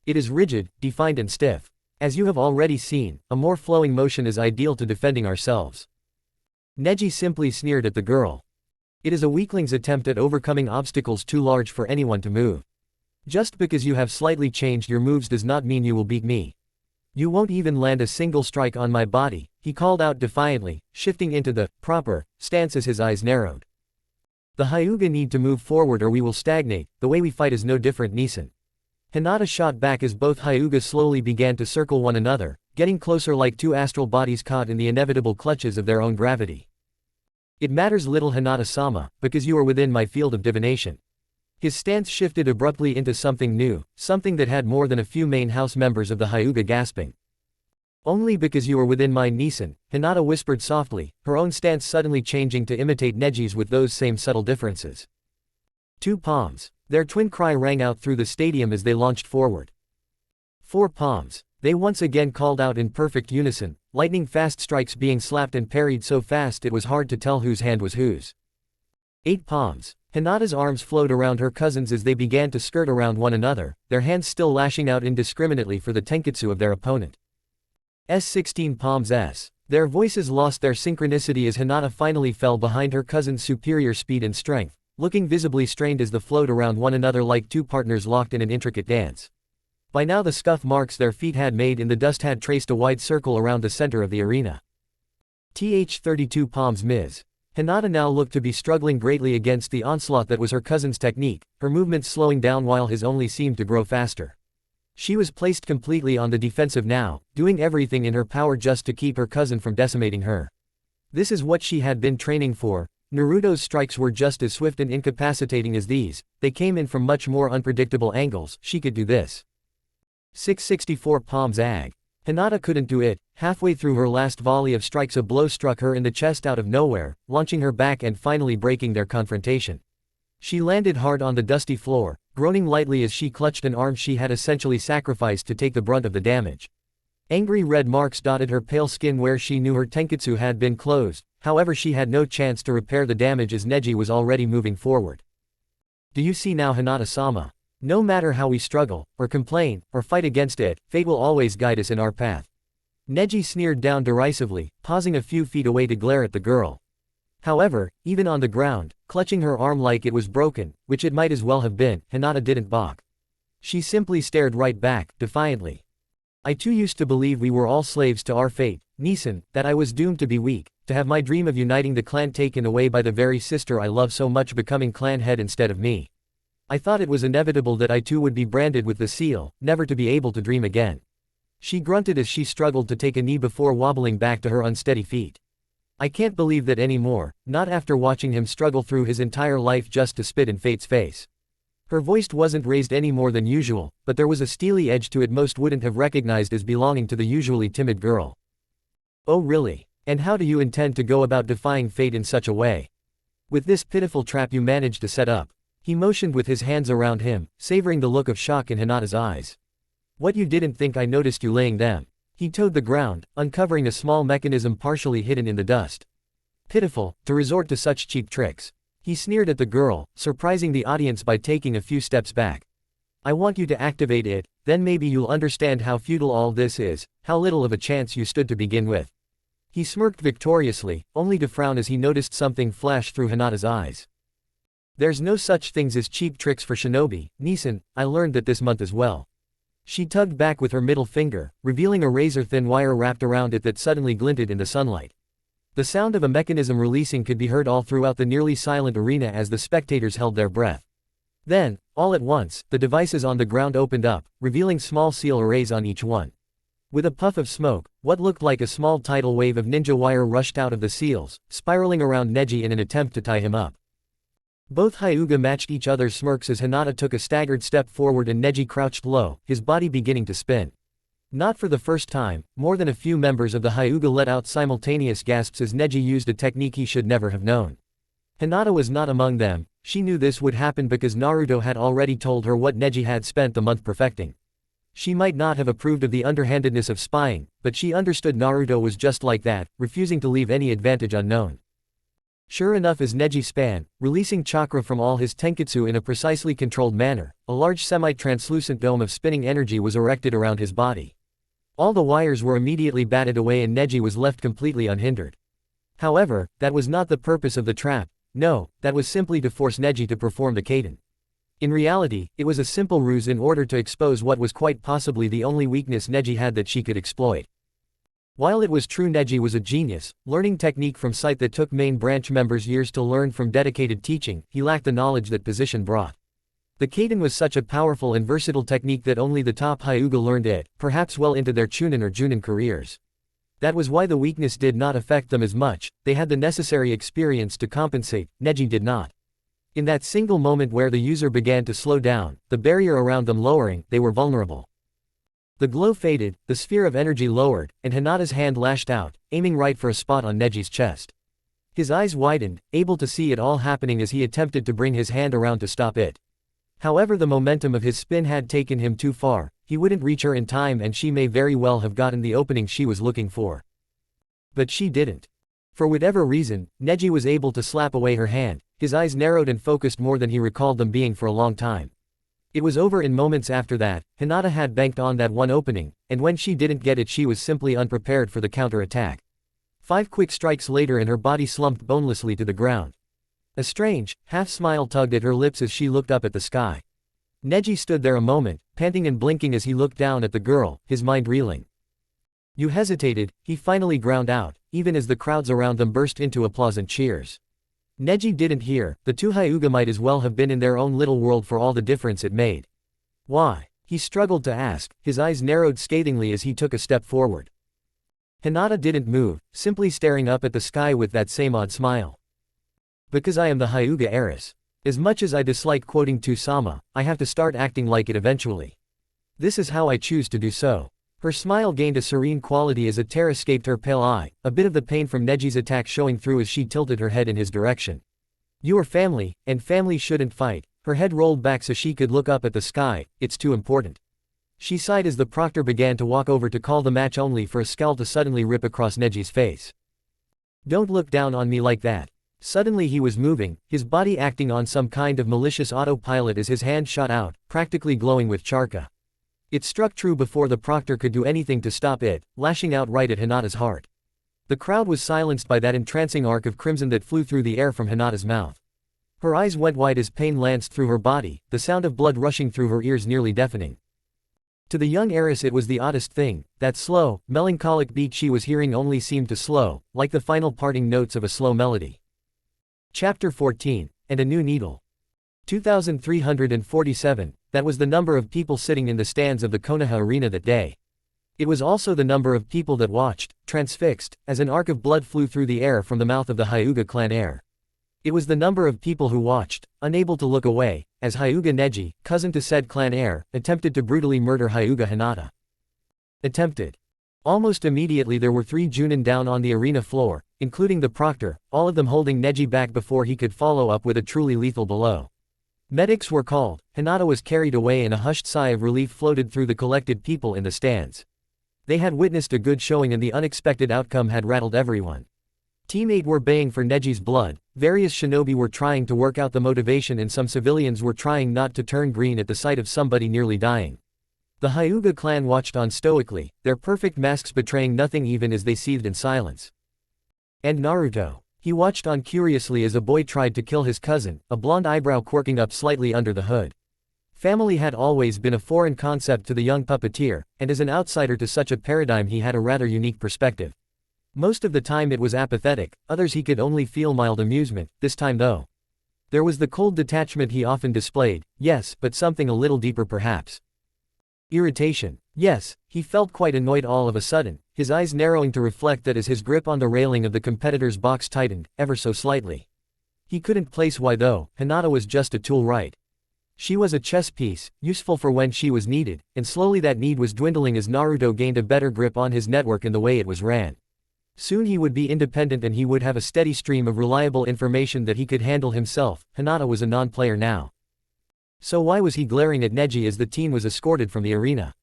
It is rigid, defined and stiff. As you have already seen, a more flowing motion is ideal to defending ourselves. Neji simply sneered at the girl. It is a weakling's attempt at overcoming obstacles too large for anyone to move. Just because you have slightly changed your moves does not mean you will beat me. You won't even land a single strike on my body, he called out defiantly, shifting into the proper stance as his eyes narrowed. The Hyuga need to move forward or we will stagnate, the way we fight is no different, Nisan. Hinata shot back as both Hyuga slowly began to circle one another, getting closer like two astral bodies caught in the inevitable clutches of their own gravity. It matters little, Hinata-sama, because you are within my field of divination. His stance shifted abruptly into something new, something that had more than a few main house members of the Hyuga gasping. Only because you are within mine, Nisan, Hinata whispered softly, her own stance suddenly changing to imitate Neji's with those same subtle differences. Two palms. Their twin cry rang out through the stadium as they launched forward. 4 palms. They once again called out in perfect unison, lightning-fast strikes being slapped and parried so fast it was hard to tell whose hand was whose. 8 palms. Hinata's arms flowed around her cousins as they began to skirt around one another, their hands still lashing out indiscriminately for the tenketsu of their opponent. 16 palms. Their voices lost their synchronicity as Hinata finally fell behind her cousin's superior speed and strength, looking visibly strained as they flowed around one another like two partners locked in an intricate dance. By now the scuff marks their feet had made in the dust had traced a wide circle around the center of the arena. 32 palms. Ms. Hinata now looked to be struggling greatly against the onslaught that was her cousin's technique, her movements slowing down while his only seemed to grow faster. She was placed completely on the defensive now, doing everything in her power just to keep her cousin from decimating her. This is what she had been training for. Naruto's strikes were just as swift and incapacitating as these, they came in from much more unpredictable angles, she could do this. 64 palms. Hinata couldn't do it. Halfway through her last volley of strikes a blow struck her in the chest out of nowhere, launching her back and finally breaking their confrontation. She landed hard on the dusty floor, groaning lightly as she clutched an arm she had essentially sacrificed to take the brunt of the damage. Angry red marks dotted her pale skin where she knew her tenketsu had been closed, however she had no chance to repair the damage as Neji was already moving forward. Do you see now, Hinata-sama? No matter how we struggle, or complain, or fight against it, fate will always guide us in our path. Neji sneered down derisively, pausing a few feet away to glare at the girl. However, even on the ground, clutching her arm like it was broken, which it might as well have been, Hinata didn't balk. She simply stared right back, defiantly. I too used to believe we were all slaves to our fate, Nisan, that I was doomed to be weak, to have my dream of uniting the clan taken away by the very sister I love so much becoming clan head instead of me. I thought it was inevitable that I too would be branded with the seal, never to be able to dream again. She grunted as she struggled to take a knee before wobbling back to her unsteady feet. I can't believe that anymore, not after watching him struggle through his entire life just to spit in fate's face. Her voice wasn't raised any more than usual, but there was a steely edge to it most wouldn't have recognized as belonging to the usually timid girl. Oh really? And how do you intend to go about defying fate in such a way? With this pitiful trap you managed to set up. He motioned with his hands around him, savoring the look of shock in Hinata's eyes. What, you didn't think I noticed you laying them? He toed the ground, uncovering a small mechanism partially hidden in the dust. Pitiful, to resort to such cheap tricks. He sneered at the girl, surprising the audience by taking a few steps back. I want you to activate it, then maybe you'll understand how futile all this is, how little of a chance you stood to begin with. He smirked victoriously, only to frown as he noticed something flash through Hinata's eyes. There's no such things as cheap tricks for shinobi, Nisan, I learned that this month as well. She tugged back with her middle finger, revealing a razor-thin wire wrapped around it that suddenly glinted in the sunlight. The sound of a mechanism releasing could be heard all throughout the nearly silent arena as the spectators held their breath. Then, all at once, the devices on the ground opened up, revealing small seal arrays on each one. With a puff of smoke, what looked like a small tidal wave of ninja wire rushed out of the seals, spiraling around Neji in an attempt to tie him up. Both Hyuga matched each other's smirks as Hinata took a staggered step forward and Neji crouched low, his body beginning to spin. Not for the first time, more than a few members of the Hyuga let out simultaneous gasps as Neji used a technique he should never have known. Hinata was not among them. She knew this would happen because Naruto had already told her what Neji had spent the month perfecting. She might not have approved of the underhandedness of spying, but she understood Naruto was just like that, refusing to leave any advantage unknown. Sure enough, as Neji span, releasing chakra from all his tenketsu in a precisely controlled manner, a large semi-translucent dome of spinning energy was erected around his body. All the wires were immediately batted away and Neji was left completely unhindered. However, that was not the purpose of the trap. No, that was simply to force Neji to perform the kaiden. In reality, it was a simple ruse in order to expose what was quite possibly the only weakness Neji had that she could exploit. While it was true Neji was a genius, learning technique from sight that took main branch members years to learn from dedicated teaching, he lacked the knowledge that position brought. The kaiden was such a powerful and versatile technique that only the top Hyuga learned it, perhaps well into their Chunin or Junin careers. That was why the weakness did not affect them as much. They had the necessary experience to compensate. Neji did not. In that single moment where the user began to slow down, the barrier around them lowering, they were vulnerable. The glow faded, the sphere of energy lowered, and Hinata's hand lashed out, aiming right for a spot on Neji's chest. His eyes widened, able to see it all happening as he attempted to bring his hand around to stop it. However, the momentum of his spin had taken him too far. He wouldn't reach her in time and she may very well have gotten the opening she was looking for. But she didn't. For whatever reason, Neji was able to slap away her hand. His eyes narrowed and focused more than he recalled them being for a long time. It was over in moments after that. Hinata had banked on that one opening, and when she didn't get it she was simply unprepared for the counter-attack. 5 quick strikes later and her body slumped bonelessly to the ground. A strange, half-smile tugged at her lips as she looked up at the sky. Neji stood there a moment, panting and blinking as he looked down at the girl, his mind reeling. You hesitated, he finally ground out, even as the crowds around them burst into applause and cheers. Neji didn't hear. The two Hyuga might as well have been in their own little world for all the difference it made. Why? He struggled to ask, his eyes narrowed scathingly as he took a step forward. Hinata didn't move, simply staring up at the sky with that same odd smile. Because I am the Hyuga heiress. As much as I dislike quoting To-sama, I have to start acting like it eventually. This is how I choose to do so. Her smile gained a serene quality as a tear escaped her pale eye, a bit of the pain from Neji's attack showing through as she tilted her head in his direction. You are family, and family shouldn't fight. Her head rolled back so she could look up at the sky. It's too important. She sighed as the proctor began to walk over to call the match, only for a scowl to suddenly rip across Neji's face. Don't look down on me like that. Suddenly he was moving, his body acting on some kind of malicious autopilot as his hand shot out, practically glowing with charka. It struck true before the proctor could do anything to stop it, lashing out right at Hinata's heart. The crowd was silenced by that entrancing arc of crimson that flew through the air from Hinata's mouth. Her eyes went wide as pain lanced through her body, the sound of blood rushing through her ears nearly deafening. To the young heiress it was the oddest thing, that slow, melancholic beat she was hearing only seemed to slow, like the final parting notes of a slow melody. Chapter 14, and a new needle. 2,347, that was the number of people sitting in the stands of the Konoha arena that day. It was also the number of people that watched, transfixed, as an arc of blood flew through the air from the mouth of the Hyuga clan heir. It was the number of people who watched, unable to look away, as Hyuga Neji, cousin to said clan heir, attempted to brutally murder Hyuga Hinata. Attempted. Almost immediately there were 3 Junin down on the arena floor, including the proctor, all of them holding Neji back before he could follow up with a truly lethal blow. Medics were called, Hinata was carried away and a hushed sigh of relief floated through the collected people in the stands. They had witnessed a good showing and the unexpected outcome had rattled everyone. Team 8 were baying for Neji's blood, various shinobi were trying to work out the motivation and some civilians were trying not to turn green at the sight of somebody nearly dying. The Hyuga clan watched on stoically, their perfect masks betraying nothing even as they seethed in silence. And Naruto. He watched on curiously as a boy tried to kill his cousin, a blonde eyebrow quirking up slightly under the hood. Family had always been a foreign concept to the young puppeteer, and as an outsider to such a paradigm he had a rather unique perspective. Most of the time it was apathetic, others he could only feel mild amusement, this time though. There was the cold detachment he often displayed, yes, but something a little deeper perhaps. Irritation. Yes, he felt quite annoyed all of a sudden, his eyes narrowing to reflect that as his grip on the railing of the competitor's box tightened, ever so slightly. He couldn't place why though, Hinata was just a tool, right? She was a chess piece, useful for when she was needed, and slowly that need was dwindling as Naruto gained a better grip on his network and the way it was ran. Soon he would be independent and he would have a steady stream of reliable information that he could handle himself. Hinata was a non-player now. So why was he glaring at Neji as the teen was escorted from the arena?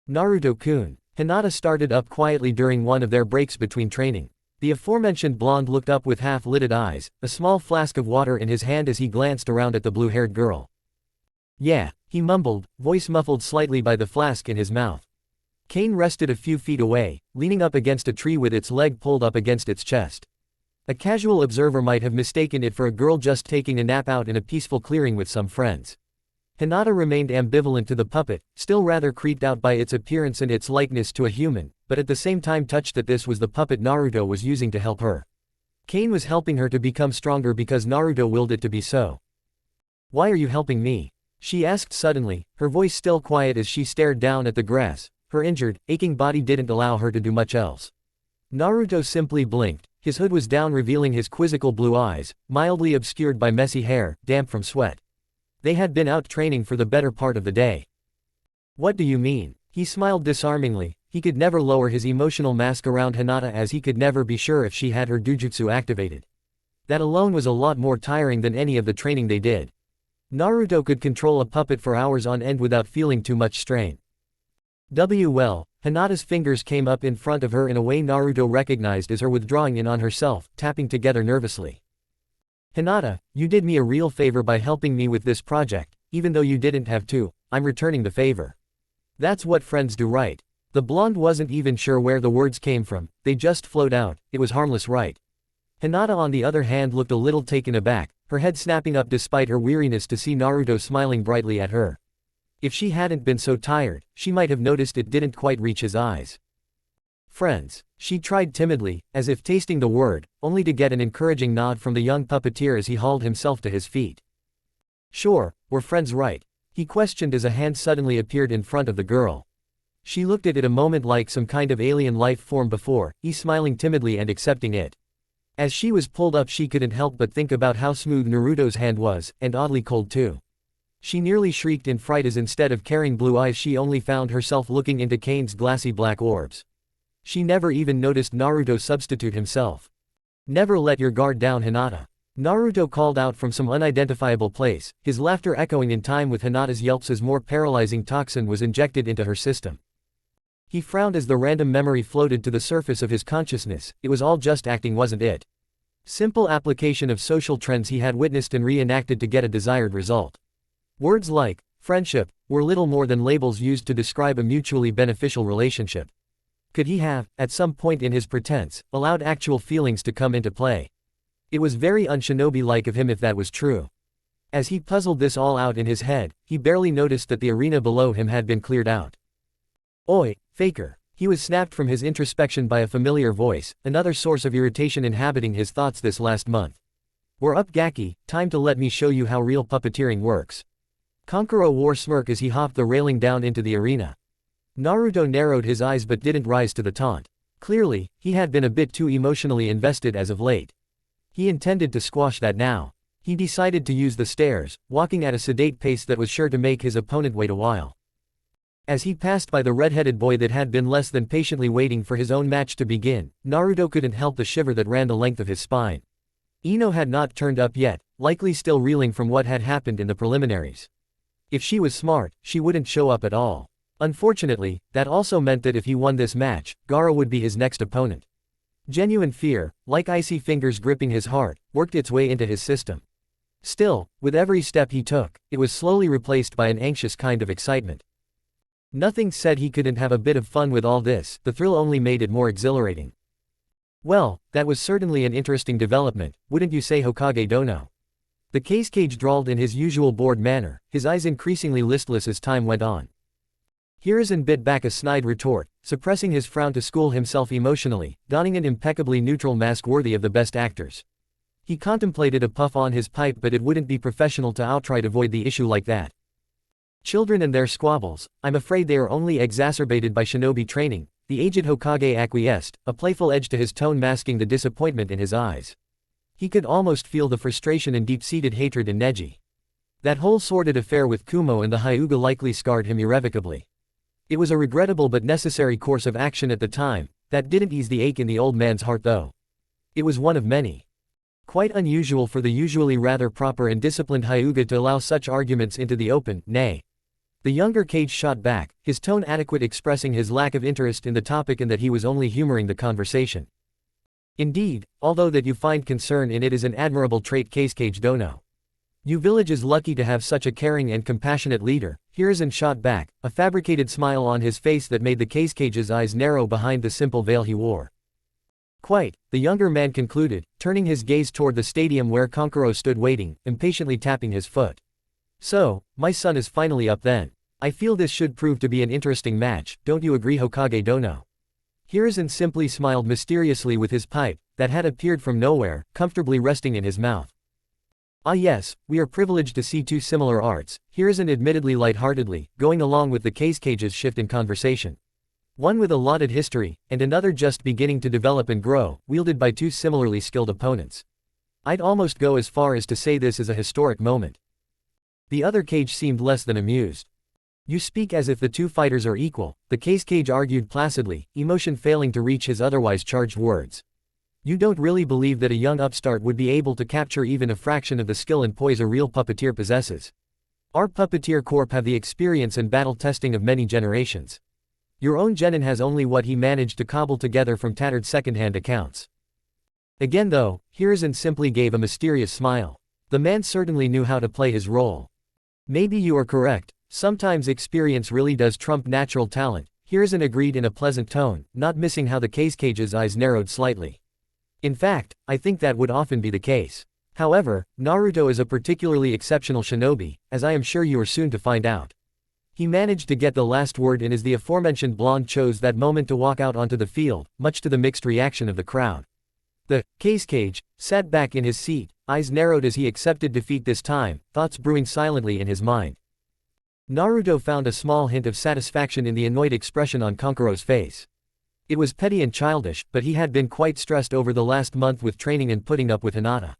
Naruto-kun. Hinata started up quietly during one of their breaks between training. The aforementioned blonde looked up with half-lidded eyes, a small flask of water in his hand as he glanced around at the blue-haired girl. Yeah, he mumbled, voice muffled slightly by the flask in his mouth. Kane rested a few feet away, leaning up against a tree with its leg pulled up against its chest. A casual observer might have mistaken it for a girl just taking a nap out in a peaceful clearing with some friends. Hinata remained ambivalent to the puppet, still rather creeped out by its appearance and its likeness to a human, but at the same time touched that this was the puppet Naruto was using to help her. Kane was helping her to become stronger because Naruto willed it to be so. "Why are you helping me?" she asked suddenly, her voice still quiet as she stared down at the grass. Her injured, aching body didn't allow her to do much else. Naruto simply blinked, his hood was down revealing his quizzical blue eyes, mildly obscured by messy hair, damp from sweat. They had been out training for the better part of the day. "What do you mean?" He smiled disarmingly, he could never lower his emotional mask around Hinata as he could never be sure if she had her Jujutsu activated. That alone was a lot more tiring than any of the training they did. Naruto could control a puppet for hours on end without feeling too much strain. Well, Hinata's fingers came up in front of her in a way Naruto recognized as her withdrawing in on herself, tapping together nervously. "Hinata, you did me a real favor by helping me with this project, even though you didn't have to, I'm returning the favor. That's what friends do, right?" The blonde wasn't even sure where the words came from, they just flowed out, it was harmless, right? Hinata on the other hand looked a little taken aback, her head snapping up despite her weariness to see Naruto smiling brightly at her. If she hadn't been so tired, she might have noticed it didn't quite reach his eyes. "Friends," she tried timidly, as if tasting the word, only to get an encouraging nod from the young puppeteer as he hauled himself to his feet. "Sure, we're friends, right?" he questioned as a hand suddenly appeared in front of the girl. She looked at it a moment like some kind of alien life form before, he smiling timidly and accepting it. As she was pulled up she couldn't help but think about how smooth Naruto's hand was, and oddly cold too. She nearly shrieked in fright as instead of carrying blue eyes she only found herself looking into Kane's glassy black orbs. She never even noticed Naruto substitute himself. "Never let your guard down, Hinata," Naruto called out from some unidentifiable place, his laughter echoing in time with Hinata's yelps as more paralyzing toxin was injected into her system. He frowned as the random memory floated to the surface of his consciousness, it was all just acting, wasn't it? Simple application of social trends he had witnessed and reenacted to get a desired result. Words like friendship were little more than labels used to describe a mutually beneficial relationship. Could he have, at some point in his pretense, allowed actual feelings to come into play? It was very un-shinobi-like of him if that was true. As he puzzled this all out in his head, he barely noticed that the arena below him had been cleared out. "Oi, faker." He was snapped from his introspection by a familiar voice, another source of irritation inhabiting his thoughts this last month. "We're up, Gaki, time to let me show you how real puppeteering works." Kankuro wore a smirk as he hopped the railing down into the arena. Naruto narrowed his eyes but didn't rise to the taunt. Clearly, he had been a bit too emotionally invested as of late. He intended to squash that now. He decided to use the stairs, walking at a sedate pace that was sure to make his opponent wait a while. As he passed by the red-headed boy that had been less than patiently waiting for his own match to begin, Naruto couldn't help the shiver that ran the length of his spine. Ino had not turned up yet, likely still reeling from what had happened in the preliminaries. If she was smart, she wouldn't show up at all. Unfortunately, that also meant that if he won this match, Gaara would be his next opponent. Genuine fear, like icy fingers gripping his heart, worked its way into his system. Still, with every step he took, it was slowly replaced by an anxious kind of excitement. Nothing said he couldn't have a bit of fun with all this, the thrill only made it more exhilarating. "Well, that was certainly an interesting development, wouldn't you say, Hokage Dono?" The cage drawled in his usual bored manner, his eyes increasingly listless as time went on. Hiruzen bit back a snide retort, suppressing his frown to school himself emotionally, donning an impeccably neutral mask worthy of the best actors. He contemplated a puff on his pipe, but it wouldn't be professional to outright avoid the issue like that. "Children and their squabbles, I'm afraid they are only exacerbated by shinobi training," the aged Hokage acquiesced, a playful edge to his tone masking the disappointment in his eyes. He could almost feel the frustration and deep-seated hatred in Neji. That whole sordid affair with Kumo and the Hyuga likely scarred him irrevocably. It was a regrettable but necessary course of action at the time, that didn't ease the ache in the old man's heart though. It was one of many. Quite unusual for the usually rather proper and disciplined Hyuga to allow such arguments into the open, nay. The younger Cage shot back, his tone adequate, expressing his lack of interest in the topic and that he was only humoring the conversation. "Indeed, although that you find concern in it is an admirable trait, Cage Dono. You village is lucky to have such a caring and compassionate leader." Hiruzen shot back, a fabricated smile on his face that made the Cage's eyes narrow behind the simple veil he wore. "Quite," the younger man concluded, turning his gaze toward the stadium where Kankuro stood waiting, impatiently tapping his foot. "So, my son is finally up then. I feel this should prove to be an interesting match, don't you agree, Hokage Dono?" Hiruzen simply smiled mysteriously with his pipe, that had appeared from nowhere, comfortably resting in his mouth. "Ah yes, we are privileged to see two similar arts," Hiruzen admittedly lightheartedly, going along with the Cage's shift in conversation. "One with a lauded history, and another just beginning to develop and grow, wielded by two similarly skilled opponents. I'd almost go as far as to say this is a historic moment." The other Cage seemed less than amused. "You speak as if the two fighters are equal," the Cage argued placidly, emotion failing to reach his otherwise charged words. "You don't really believe that a young upstart would be able to capture even a fraction of the skill and poise a real puppeteer possesses. Our puppeteer corp have the experience and battle testing of many generations. Your own genin has only what he managed to cobble together from tattered second-hand accounts." Again though, Hiruzen simply gave a mysterious smile. The man certainly knew how to play his role. "Maybe you are correct, sometimes experience really does trump natural talent," Hiruzen agreed in a pleasant tone, not missing how the Cage's eyes narrowed slightly. "In fact, I think that would often be the case. However, Naruto is a particularly exceptional shinobi, as I am sure you are soon to find out." He managed to get the last word in as the aforementioned blonde chose that moment to walk out onto the field, much to the mixed reaction of the crowd. The Cage sat back in his seat, eyes narrowed as he accepted defeat this time, thoughts brewing silently in his mind. Naruto found a small hint of satisfaction in the annoyed expression on Kankuro's face. It was petty and childish, but he had been quite stressed over the last month with training and putting up with hinata.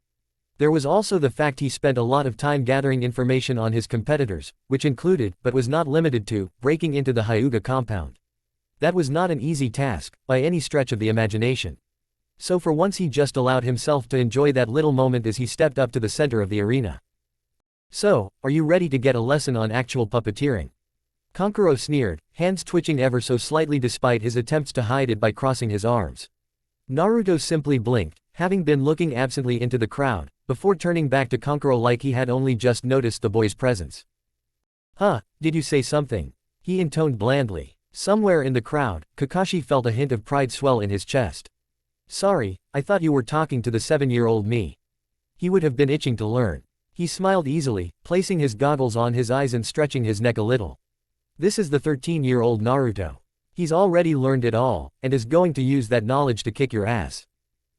There was also the fact he spent a lot of time gathering information on his competitors, which included, but was not limited to, breaking into the Hyuga compound. That was not an easy task, by any stretch of the imagination. So for once he just allowed himself to enjoy that little moment as he stepped up to the center of the arena. "So, are you ready to get a lesson on actual puppeteering?" Kankuro sneered, hands twitching ever so slightly despite his attempts to hide it by crossing his arms. Naruto simply blinked, having been looking absently into the crowd, before turning back to Kankuro like he had only just noticed the boy's presence. "Huh, did you say something?" he intoned blandly. Somewhere in the crowd, Kakashi felt a hint of pride swell in his chest. Sorry, I thought you were talking to the 7-year-old me. He would have been itching to learn. He smiled easily, placing his goggles on his eyes and stretching his neck a little. This is the 13-year-old Naruto. He's already learned it all, and is going to use that knowledge to kick your ass.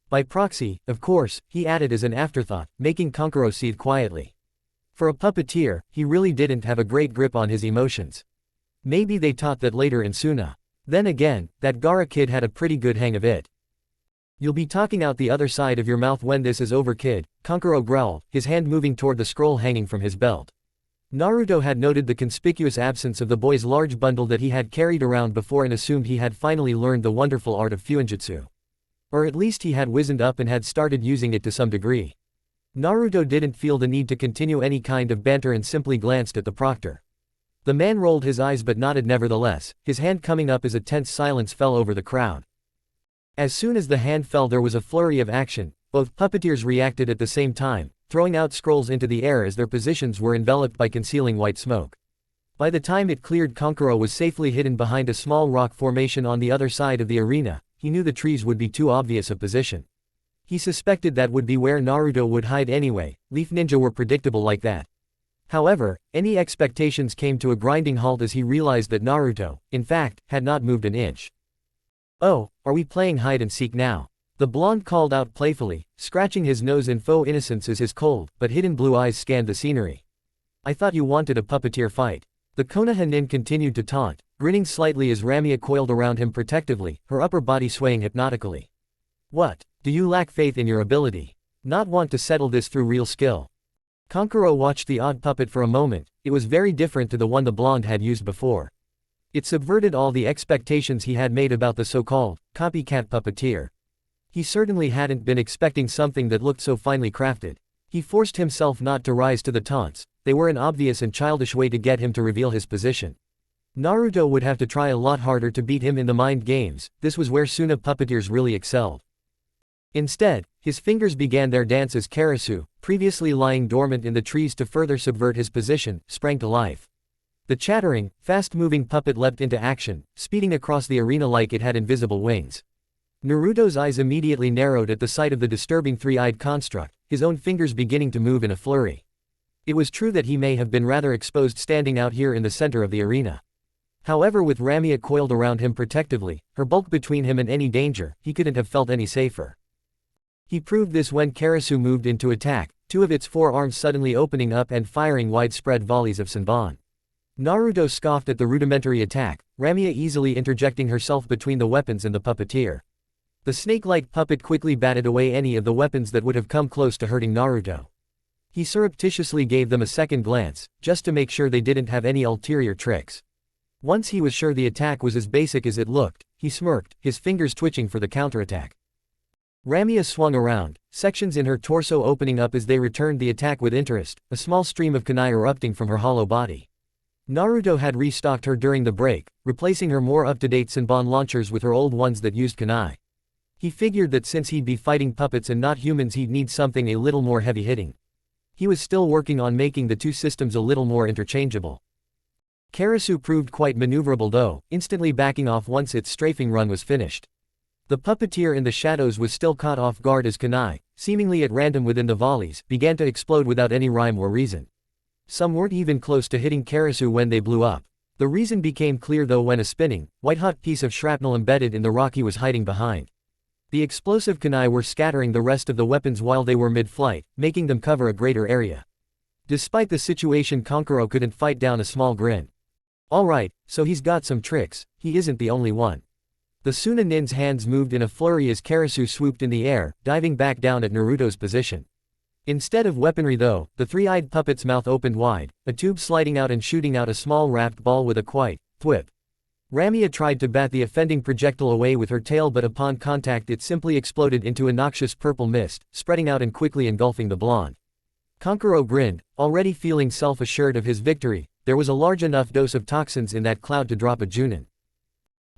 By proxy, of course, he added as an afterthought, making Kankuro seethe quietly. For a puppeteer, he really didn't have a great grip on his emotions. Maybe they taught that later in Suna. Then again, that Gaara kid had a pretty good hang of it. You'll be talking out the other side of your mouth when this is over, kid, Kankuro growled, his hand moving toward the scroll hanging from his belt. Naruto had noted the conspicuous absence of the boy's large bundle that he had carried around before and assumed he had finally learned the wonderful art of Fuinjutsu. Or at least he had wizened up and had started using it to some degree. Naruto didn't feel the need to continue any kind of banter and simply glanced at the proctor. The man rolled his eyes but nodded nevertheless, his hand coming up as a tense silence fell over the crowd. As soon as the hand fell there was a flurry of action, both puppeteers reacted at the same time, throwing out scrolls into the air as their positions were enveloped by concealing white smoke. By the time it cleared, Kankuro was safely hidden behind a small rock formation on the other side of the arena. He knew the trees would be too obvious a position. He suspected that would be where Naruto would hide anyway, Leaf Ninja were predictable like that. However, any expectations came to a grinding halt as he realized that Naruto, in fact, had not moved an inch. Oh, are we playing hide and seek now? The blonde called out playfully, scratching his nose in faux innocence as his cold, but hidden blue eyes scanned the scenery. I thought you wanted a puppeteer fight. The Konoha nin continued to taunt, grinning slightly as Ramia coiled around him protectively, her upper body swaying hypnotically. What, do you lack faith in your ability? Not want to settle this through real skill? Kankuro watched the odd puppet for a moment. It was very different to the one the blonde had used before. It subverted all the expectations he had made about the so-called copycat puppeteer. He certainly hadn't been expecting something that looked so finely crafted. He forced himself not to rise to the taunts. They were an obvious and childish way to get him to reveal his position. Naruto would have to try a lot harder to beat him in the mind games. This was where Suna puppeteers really excelled. Instead, his fingers began their dance as Karasu, previously lying dormant in the trees to further subvert his position, sprang to life. The chattering, fast-moving puppet leapt into action, speeding across the arena like it had invisible wings. Naruto's eyes immediately narrowed at the sight of the disturbing three-eyed construct, his own fingers beginning to move in a flurry. It was true that he may have been rather exposed standing out here in the center of the arena. However, with Ramia coiled around him protectively, her bulk between him and any danger, he couldn't have felt any safer. He proved this when Karasu moved into attack, two of its four arms suddenly opening up and firing widespread volleys of Senbon. Naruto scoffed at the rudimentary attack, Ramia easily interjecting herself between the weapons and the puppeteer. The snake-like puppet quickly batted away any of the weapons that would have come close to hurting Naruto. He surreptitiously gave them a second glance, just to make sure they didn't have any ulterior tricks. Once he was sure the attack was as basic as it looked, he smirked, his fingers twitching for the counterattack. Ramia swung around, sections in her torso opening up as they returned the attack with interest, a small stream of kunai erupting from her hollow body. Naruto had restocked her during the break, replacing her more up-to-date Senbon launchers with her old ones that used kunai. He figured that since he'd be fighting puppets and not humans he'd need something a little more heavy-hitting. He was still working on making the two systems a little more interchangeable. Karasu proved quite maneuverable though, instantly backing off once its strafing run was finished. The puppeteer in the shadows was still caught off guard as kunai, seemingly at random within the volleys, began to explode without any rhyme or reason. Some weren't even close to hitting Karasu when they blew up. The reason became clear though when a spinning, white-hot piece of shrapnel embedded in the rock he was hiding behind. The explosive kunai were scattering the rest of the weapons while they were mid-flight, making them cover a greater area. Despite the situation, Kankuro couldn't fight down a small grin. Alright, so he's got some tricks, he isn't the only one. The Suna nin's hands moved in a flurry as Karasu swooped in the air, diving back down at Naruto's position. Instead of weaponry though, the three-eyed puppet's mouth opened wide, a tube sliding out and shooting out a small wrapped ball with a quiet thwip. Ramia tried to bat the offending projectile away with her tail, but upon contact it simply exploded into a noxious purple mist, spreading out and quickly engulfing the blonde. Kankuro grinned, already feeling self-assured of his victory. There was a large enough dose of toxins in that cloud to drop a Junin.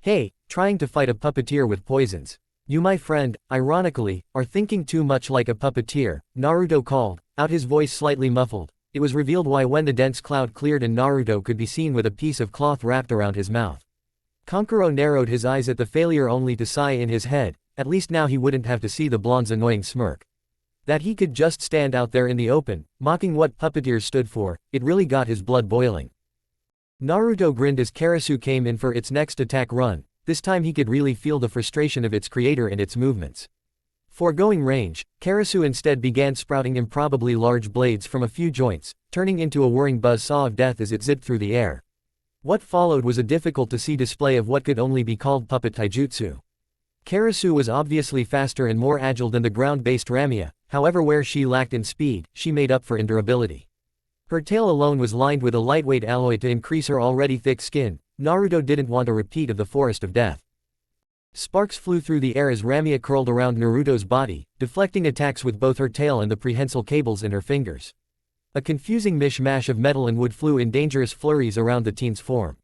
Hey, trying to fight a puppeteer with poisons. You, my friend, ironically, are thinking too much like a puppeteer, Naruto called, out his voice slightly muffled. It was revealed why when the dense cloud cleared and Naruto could be seen with a piece of cloth wrapped around his mouth. Kankuro narrowed his eyes at the failure only to sigh in his head, at least now he wouldn't have to see the blonde's annoying smirk. That he could just stand out there in the open, mocking what puppeteers stood for, it really got his blood boiling. Naruto grinned as Karasu came in for its next attack run. This time he could really feel the frustration of its creator and its movements. Foregoing range, Karasu instead began sprouting improbably large blades from a few joints, turning into a whirring buzzsaw of death as it zipped through the air. What followed was a difficult-to-see display of what could only be called puppet taijutsu. Karasu was obviously faster and more agile than the ground-based Ramia, however where she lacked in speed, she made up for in durability. Her tail alone was lined with a lightweight alloy to increase her already thick skin. Naruto didn't want a repeat of the Forest of Death. Sparks flew through the air as Ramia curled around Naruto's body, deflecting attacks with both her tail and the prehensile cables in her fingers. A confusing mishmash of metal and wood flew in dangerous flurries around the teen's form.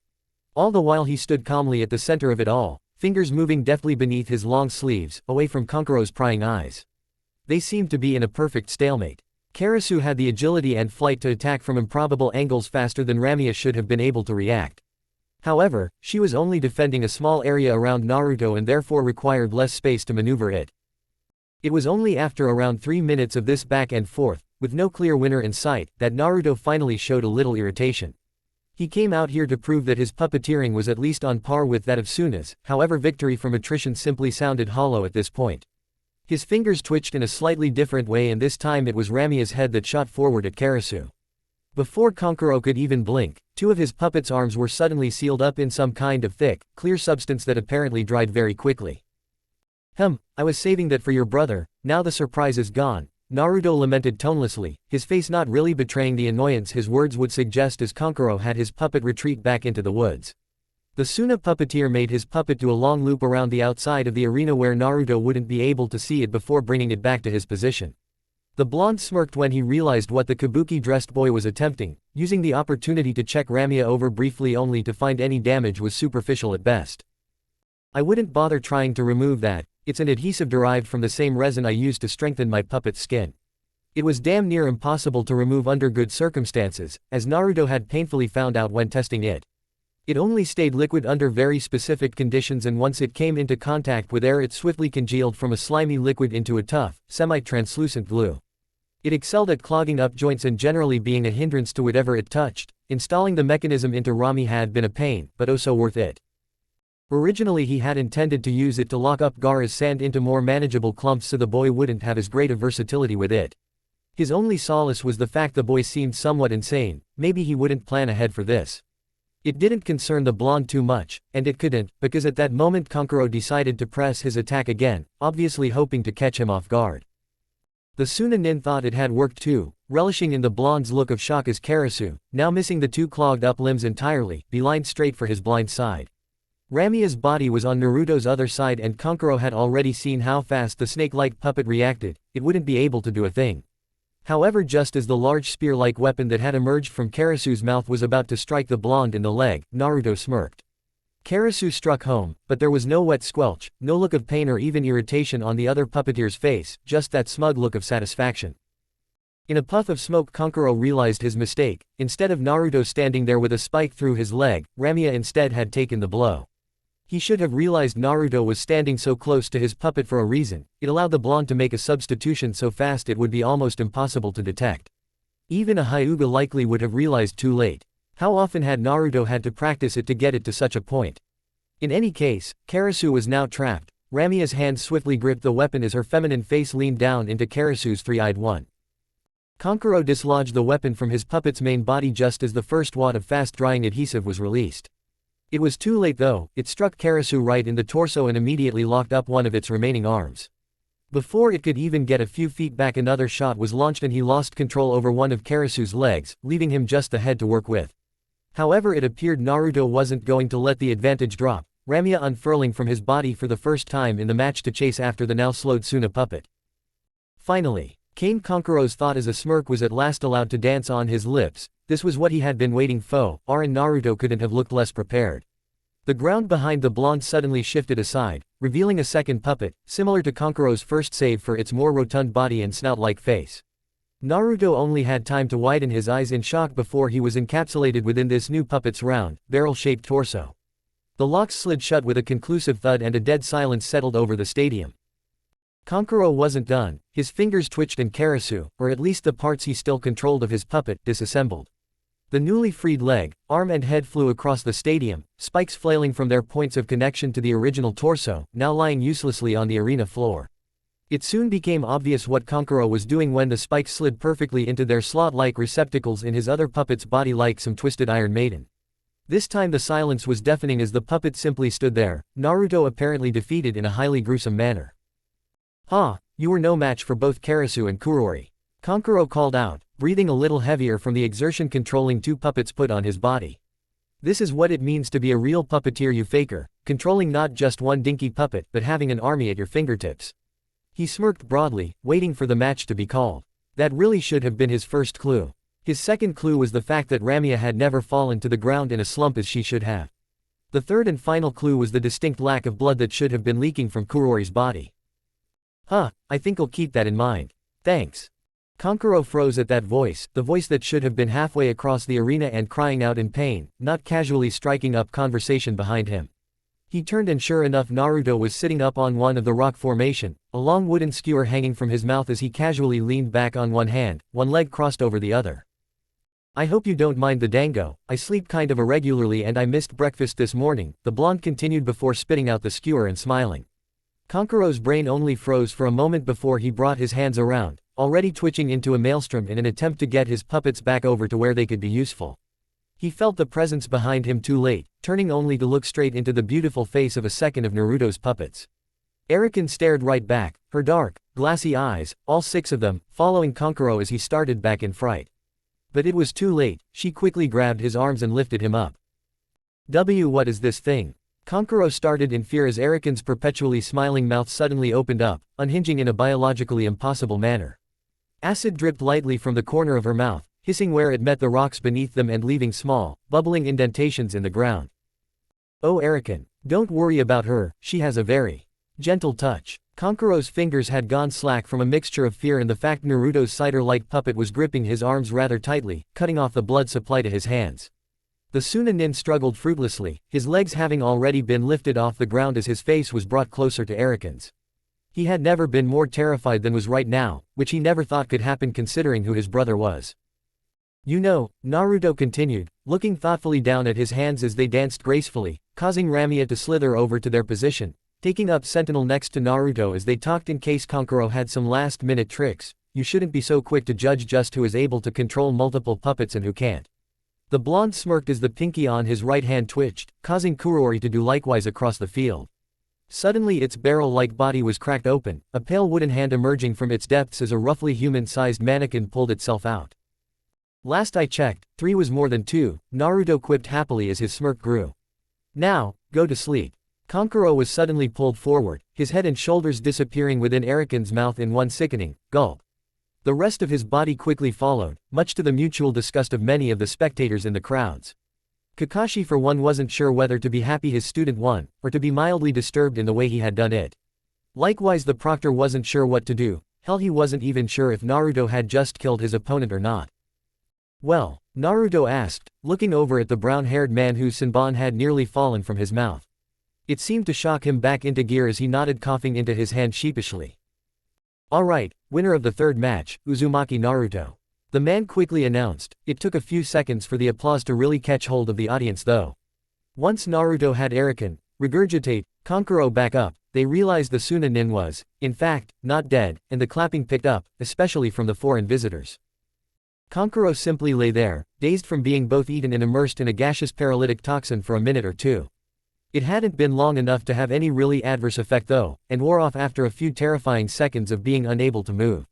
All the while he stood calmly at the center of it all, fingers moving deftly beneath his long sleeves, away from Kankuro's prying eyes. They seemed to be in a perfect stalemate. Karasu had the agility and flight to attack from improbable angles faster than Ramia should have been able to react. However, she was only defending a small area around Naruto and therefore required less space to maneuver it. It was only after around 3 minutes of this back and forth, with no clear winner in sight, that Naruto finally showed a little irritation. He came out here to prove that his puppeteering was at least on par with that of Suna's, however victory from attrition simply sounded hollow at this point. His fingers twitched in a slightly different way and this time it was Ramia's head that shot forward at Karasu. Before Kankuro could even blink, 2 of his puppet's arms were suddenly sealed up in some kind of thick, clear substance that apparently dried very quickly. I was saving that for your brother, now the surprise is gone, Naruto lamented tonelessly, his face not really betraying the annoyance his words would suggest as Kankuro had his puppet retreat back into the woods. The Suna puppeteer made his puppet do a long loop around the outside of the arena where Naruto wouldn't be able to see it before bringing it back to his position. The blonde smirked when he realized what the kabuki-dressed boy was attempting, using the opportunity to check Ramia over briefly only to find any damage was superficial at best. I wouldn't bother trying to remove that, it's an adhesive derived from the same resin I used to strengthen my puppet's skin. It was damn near impossible to remove under good circumstances, as Naruto had painfully found out when testing it. It only stayed liquid under very specific conditions and once it came into contact with air it swiftly congealed from a slimy liquid into a tough, semi-translucent glue. It excelled at clogging up joints and generally being a hindrance to whatever it touched. Installing the mechanism into Rami had been a pain, but oh so worth it. Originally he had intended to use it to lock up Gaara's sand into more manageable clumps so the boy wouldn't have as great a versatility with it. His only solace was the fact the boy seemed somewhat insane, maybe he wouldn't plan ahead for this. It didn't concern the blonde too much, and it couldn't, because at that moment Kankuro decided to press his attack again, obviously hoping to catch him off guard. The Suna nin thought it had worked too, relishing in the blonde's look of shock as Karasu, now missing the 2 clogged up limbs entirely, beelined straight for his blind side. Ramia's body was on Naruto's other side and Kankuro had already seen how fast the snake-like puppet reacted, it wouldn't be able to do a thing. However, just as the large spear-like weapon that had emerged from Karasu's mouth was about to strike the blonde in the leg, Naruto smirked. Karasu struck home, but there was no wet squelch, no look of pain or even irritation on the other puppeteer's face, just that smug look of satisfaction. In a puff of smoke Kankuro realized his mistake, instead of Naruto standing there with a spike through his leg, Ramia instead had taken the blow. He should have realized Naruto was standing so close to his puppet for a reason, it allowed the blonde to make a substitution so fast it would be almost impossible to detect. Even a Hyuga likely would have realized too late. How often had Naruto had to practice it to get it to such a point? In any case, Karasu was now trapped. Ramia's hand swiftly gripped the weapon as her feminine face leaned down into Karasu's 3-eyed one. Kankuro dislodged the weapon from his puppet's main body just as the first wad of fast-drying adhesive was released. It was too late though, it struck Karasu right in the torso and immediately locked up one of its remaining arms. Before it could even get a few feet back another shot was launched and he lost control over one of Karasu's legs, leaving him just the head to work with. However, it appeared Naruto wasn't going to let the advantage drop, Ramia unfurling from his body for the first time in the match to chase after the now slowed Suna puppet. Finally, Kane Kankuro's thought as a smirk was at last allowed to dance on his lips. This was what he had been waiting for, and Naruto couldn't have looked less prepared. The ground behind the blonde suddenly shifted aside, revealing a second puppet, similar to Kankuro's first save for its more rotund body and snout-like face. Naruto only had time to widen his eyes in shock before he was encapsulated within this new puppet's round, barrel-shaped torso. The locks slid shut with a conclusive thud and a dead silence settled over the stadium. Kankuro wasn't done. His fingers twitched and Karasu, or at least the parts he still controlled of his puppet, disassembled. The newly freed leg, arm and head flew across the stadium, spikes flailing from their points of connection to the original torso, now lying uselessly on the arena floor. It soon became obvious what Kankuro was doing when the spikes slid perfectly into their slot-like receptacles in his other puppet's body like some twisted Iron Maiden. This time the silence was deafening as the puppet simply stood there, Naruto apparently defeated in a highly gruesome manner. "Ha, you were no match for both Karasu and Kurori," Kankuro called out, breathing a little heavier from the exertion controlling two puppets put on his body. This is what it means to be a real puppeteer, you faker, controlling not just one dinky puppet but having an army at your fingertips. He smirked broadly, waiting for the match to be called. That really should have been his first clue. His second clue was the fact that Ramia had never fallen to the ground in a slump as she should have. The third and final clue was the distinct lack of blood that should have been leaking from Kurori's body. "Huh, I think I'll keep that in mind. Thanks." Kankuro froze at that voice, the voice that should have been halfway across the arena and crying out in pain, not casually striking up conversation behind him. He turned and sure enough Naruto was sitting up on one of the rock formation, a long wooden skewer hanging from his mouth as he casually leaned back on one hand, one leg crossed over the other. "I hope you don't mind the dango, I sleep kind of irregularly and I missed breakfast this morning," the blonde continued before spitting out the skewer and smiling. Kankuro's brain only froze for a moment before he brought his hands around, already twitching into a maelstrom in an attempt to get his puppets back over to where they could be useful. He felt the presence behind him too late, turning only to look straight into the beautiful face of a second of Naruto's puppets. Erikan stared right back, her dark, glassy eyes, all six of them, following Kankuro as he started back in fright. But it was too late, she quickly grabbed his arms and lifted him up. What is this thing?" Kankuro started in fear as Erikan's perpetually smiling mouth suddenly opened up, unhinging in a biologically impossible manner. Acid dripped lightly from the corner of her mouth, hissing where it met the rocks beneath them and leaving small, bubbling indentations in the ground. "Oh Erikan, don't worry about her, she has a very gentle touch." Kankuro's fingers had gone slack from a mixture of fear and the fact Naruto's cider-like puppet was gripping his arms rather tightly, cutting off the blood supply to his hands. The Sunanin struggled fruitlessly, his legs having already been lifted off the ground as his face was brought closer to Erikan's. He had never been more terrified than was right now, which he never thought could happen considering who his brother was. "You know," Naruto continued, looking thoughtfully down at his hands as they danced gracefully, causing Ramia to slither over to their position, taking up sentinel next to Naruto as they talked in case Kankuro had some last-minute tricks. "You shouldn't be so quick to judge just who is able to control multiple puppets and who can't." The blonde smirked as the pinky on his right hand twitched, causing Kurori to do likewise across the field. Suddenly its barrel-like body was cracked open, a pale wooden hand emerging from its depths as a roughly human-sized mannequin pulled itself out. "Last I checked, 3 was more than 2, Naruto quipped happily as his smirk grew. "Now, go to sleep." Kankuro was suddenly pulled forward, his head and shoulders disappearing within Erikan's mouth in one sickening gulp. The rest of his body quickly followed, much to the mutual disgust of many of the spectators in the crowds. Kakashi for one wasn't sure whether to be happy his student won, or to be mildly disturbed in the way he had done it. Likewise the proctor wasn't sure what to do, hell he wasn't even sure if Naruto had just killed his opponent or not. "Well?" Naruto asked, looking over at the brown-haired man whose senbon had nearly fallen from his mouth. It seemed to shock him back into gear as he nodded, coughing into his hand sheepishly. "Alright, winner of the third match, Uzumaki Naruto," the man quickly announced. It took a few seconds for the applause to really catch hold of the audience though. Once Naruto had Erikan, regurgitate, Kankuro back up, they realized the Sunanin was, in fact, not dead, and the clapping picked up, especially from the foreign visitors. Kankuro simply lay there, dazed from being both eaten and immersed in a gaseous paralytic toxin for a minute or two. It hadn't been long enough to have any really adverse effect though, and wore off after a few terrifying seconds of being unable to move.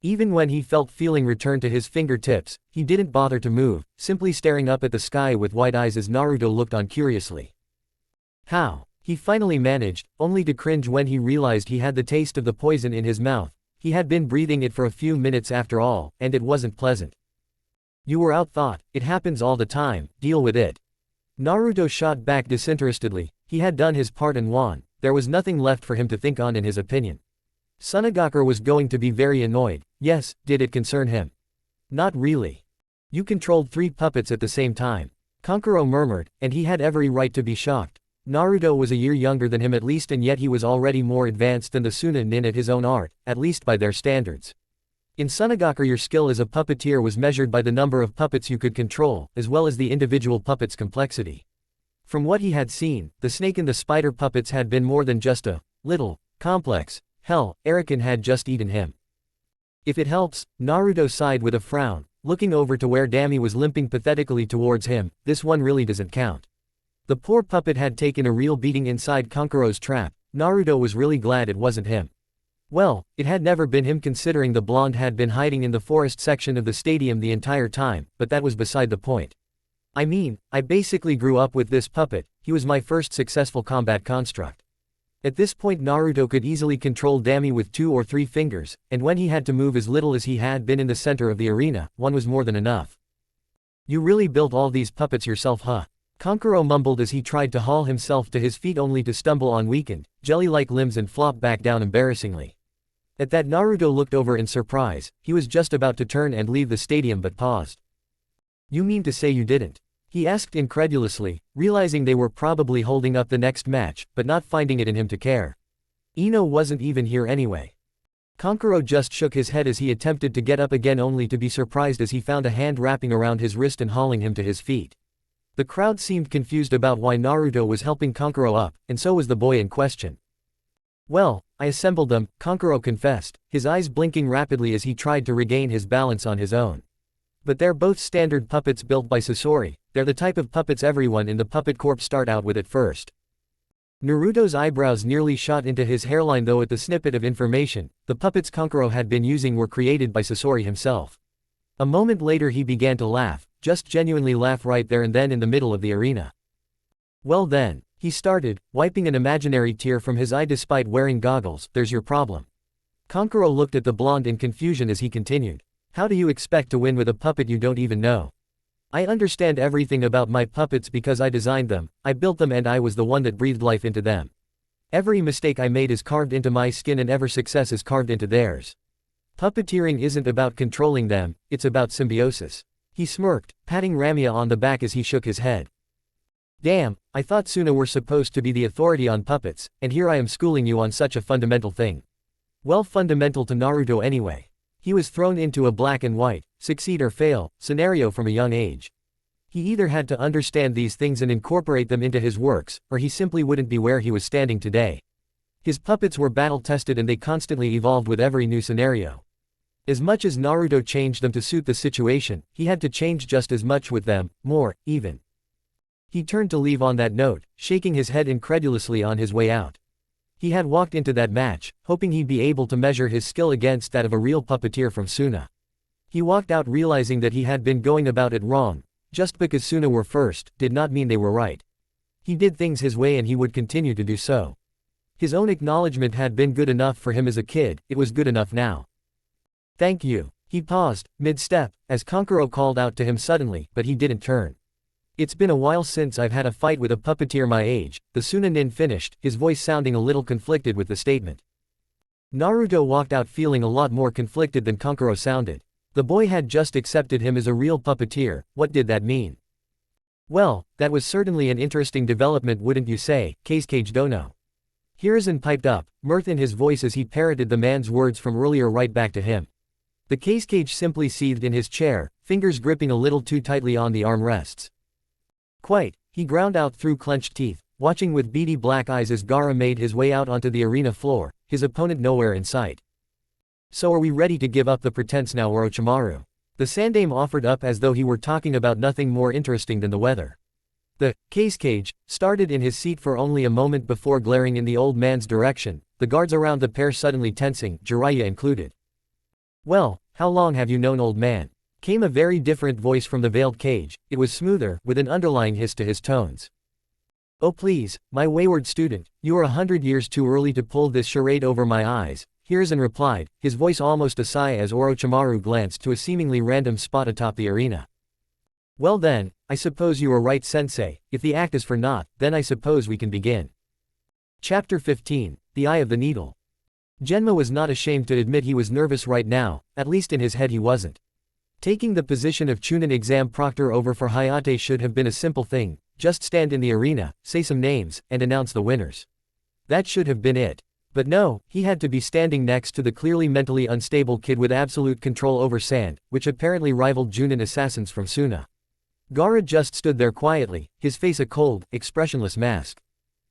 Even when he felt feeling return to his fingertips, he didn't bother to move, simply staring up at the sky with wide eyes as Naruto looked on curiously. How? He finally managed, only to cringe when he realized he had the taste of the poison in his mouth. He had been breathing it for a few minutes after all, and it wasn't pleasant. "You were outthought, it happens all the time, deal with it." Naruto shot back disinterestedly. He had done his part and won, there was nothing left for him to think on in his opinion. Sunagakure was going to be very annoyed. Yes, did it concern him? Not really. "You controlled 3 puppets at the same time," Kankuro murmured, and he had every right to be shocked. Naruto was a year younger than him at least, and yet he was already more advanced than the Suna nin at his own art, at least by their standards. In Sunagaku, your skill as a puppeteer was measured by the number of puppets you could control, as well as the individual puppets' complexity. From what he had seen, the snake and the spider puppets had been more than just a little complex. Hell, Erican had just eaten him. If it helps, Naruto sighed with a frown, looking over to where Dami was limping pathetically towards him. This one really doesn't count. The poor puppet had taken a real beating inside Kankuro's trap. Naruto was really glad it wasn't him. Well, it had never been him, considering the blonde had been hiding in the forest section of the stadium the entire time, but that was beside the point. I mean, I basically grew up with this puppet. He was my first successful combat construct. At this point Naruto could easily control Dami with 2 or 3 fingers, and when he had to move as little as he had been in the center of the arena, one was more than enough. You really built all these puppets yourself, huh? Kankuro mumbled as he tried to haul himself to his feet, only to stumble on weakened, jelly-like limbs and flop back down embarrassingly. At that, Naruto looked over in surprise. He was just about to turn and leave the stadium but paused. You mean to say you didn't? He asked incredulously, realizing they were probably holding up the next match, but not finding it in him to care. Ino wasn't even here anyway. Kankuro just shook his head as he attempted to get up again, only to be surprised as he found a hand wrapping around his wrist and hauling him to his feet. The crowd seemed confused about why Naruto was helping Kankuro up, and so was the boy in question. Well, I assembled them, Kankuro confessed, his eyes blinking rapidly as he tried to regain his balance on his own. But they're both standard puppets built by Sasori. They're the type of puppets everyone in the Puppet Corp start out with at first. Naruto's eyebrows nearly shot into his hairline, though at the snippet of information. The puppets Kankuro had been using were created by Sasori himself. A moment later he began to laugh, just genuinely laugh right there and then in the middle of the arena. Well then, he started, wiping an imaginary tear from his eye despite wearing goggles. There's your problem. Kankuro looked at the blonde in confusion as he continued. How do you expect to win with a puppet you don't even know? I understand everything about my puppets because I designed them, I built them, and I was the one that breathed life into them. Every mistake I made is carved into my skin, and every success is carved into theirs. Puppeteering isn't about controlling them, it's about symbiosis. He smirked, patting Ramia on the back as he shook his head. Damn, I thought Suna were supposed to be the authority on puppets, and here I am schooling you on such a fundamental thing. Well, fundamental to Naruto anyway. He was thrown into a black and white, succeed or fail, scenario from a young age. He either had to understand these things and incorporate them into his works, or he simply wouldn't be where he was standing today. His puppets were battle-tested and they constantly evolved with every new scenario. As much as Naruto changed them to suit the situation, he had to change just as much with them, more, even. He turned to leave on that note, shaking his head incredulously on his way out. He had walked into that match, hoping he'd be able to measure his skill against that of a real puppeteer from Suna. He walked out realizing that he had been going about it wrong. Just because Suna were first, did not mean they were right. He did things his way and he would continue to do so. His own acknowledgement had been good enough for him as a kid, it was good enough now. Thank you. He paused, mid-step, as Kankuro called out to him suddenly, but he didn't turn. It's been a while since I've had a fight with a puppeteer my age, the Suna nin finished, his voice sounding a little conflicted with the statement. Naruto walked out feeling a lot more conflicted than Kankuro sounded. The boy had just accepted him as a real puppeteer. What did that mean? Well, that was certainly an interesting development, wouldn't you say, Kage Dono? Hiruzen piped up, mirth in his voice as he parroted the man's words from earlier right back to him. The Kage simply seethed in his chair, fingers gripping a little too tightly on the armrests. Quite, he ground out through clenched teeth, watching with beady black eyes as Gaara made his way out onto the arena floor, his opponent nowhere in sight. So are we ready to give up the pretense now, Orochimaru? The Sandaime offered up as though he were talking about nothing more interesting than the weather. The Kage started in his seat for only a moment before glaring in the old man's direction, the guards around the pair suddenly tensing, Jiraiya included. Well, how long have you known, old man? Came a very different voice from the veiled Kage. It was smoother, with an underlying hiss to his tones. Oh please, my wayward student, you are 100 years too early to pull this charade over my eyes, Hiruzen replied, his voice almost a sigh as Orochimaru glanced to a seemingly random spot atop the arena. Well then, I suppose you are right, sensei. If the act is for naught, then I suppose we can begin. Chapter 15, The Eye of the Needle. Genma was not ashamed to admit he was nervous right now, at least in his head he wasn't. Taking the position of Chunin exam proctor over for Hayate should have been a simple thing, just stand in the arena, say some names, and announce the winners. That should have been it. But no, he had to be standing next to the clearly mentally unstable kid with absolute control over sand, which apparently rivaled Junin assassins from Suna. Gaara just stood there quietly, his face a cold, expressionless mask.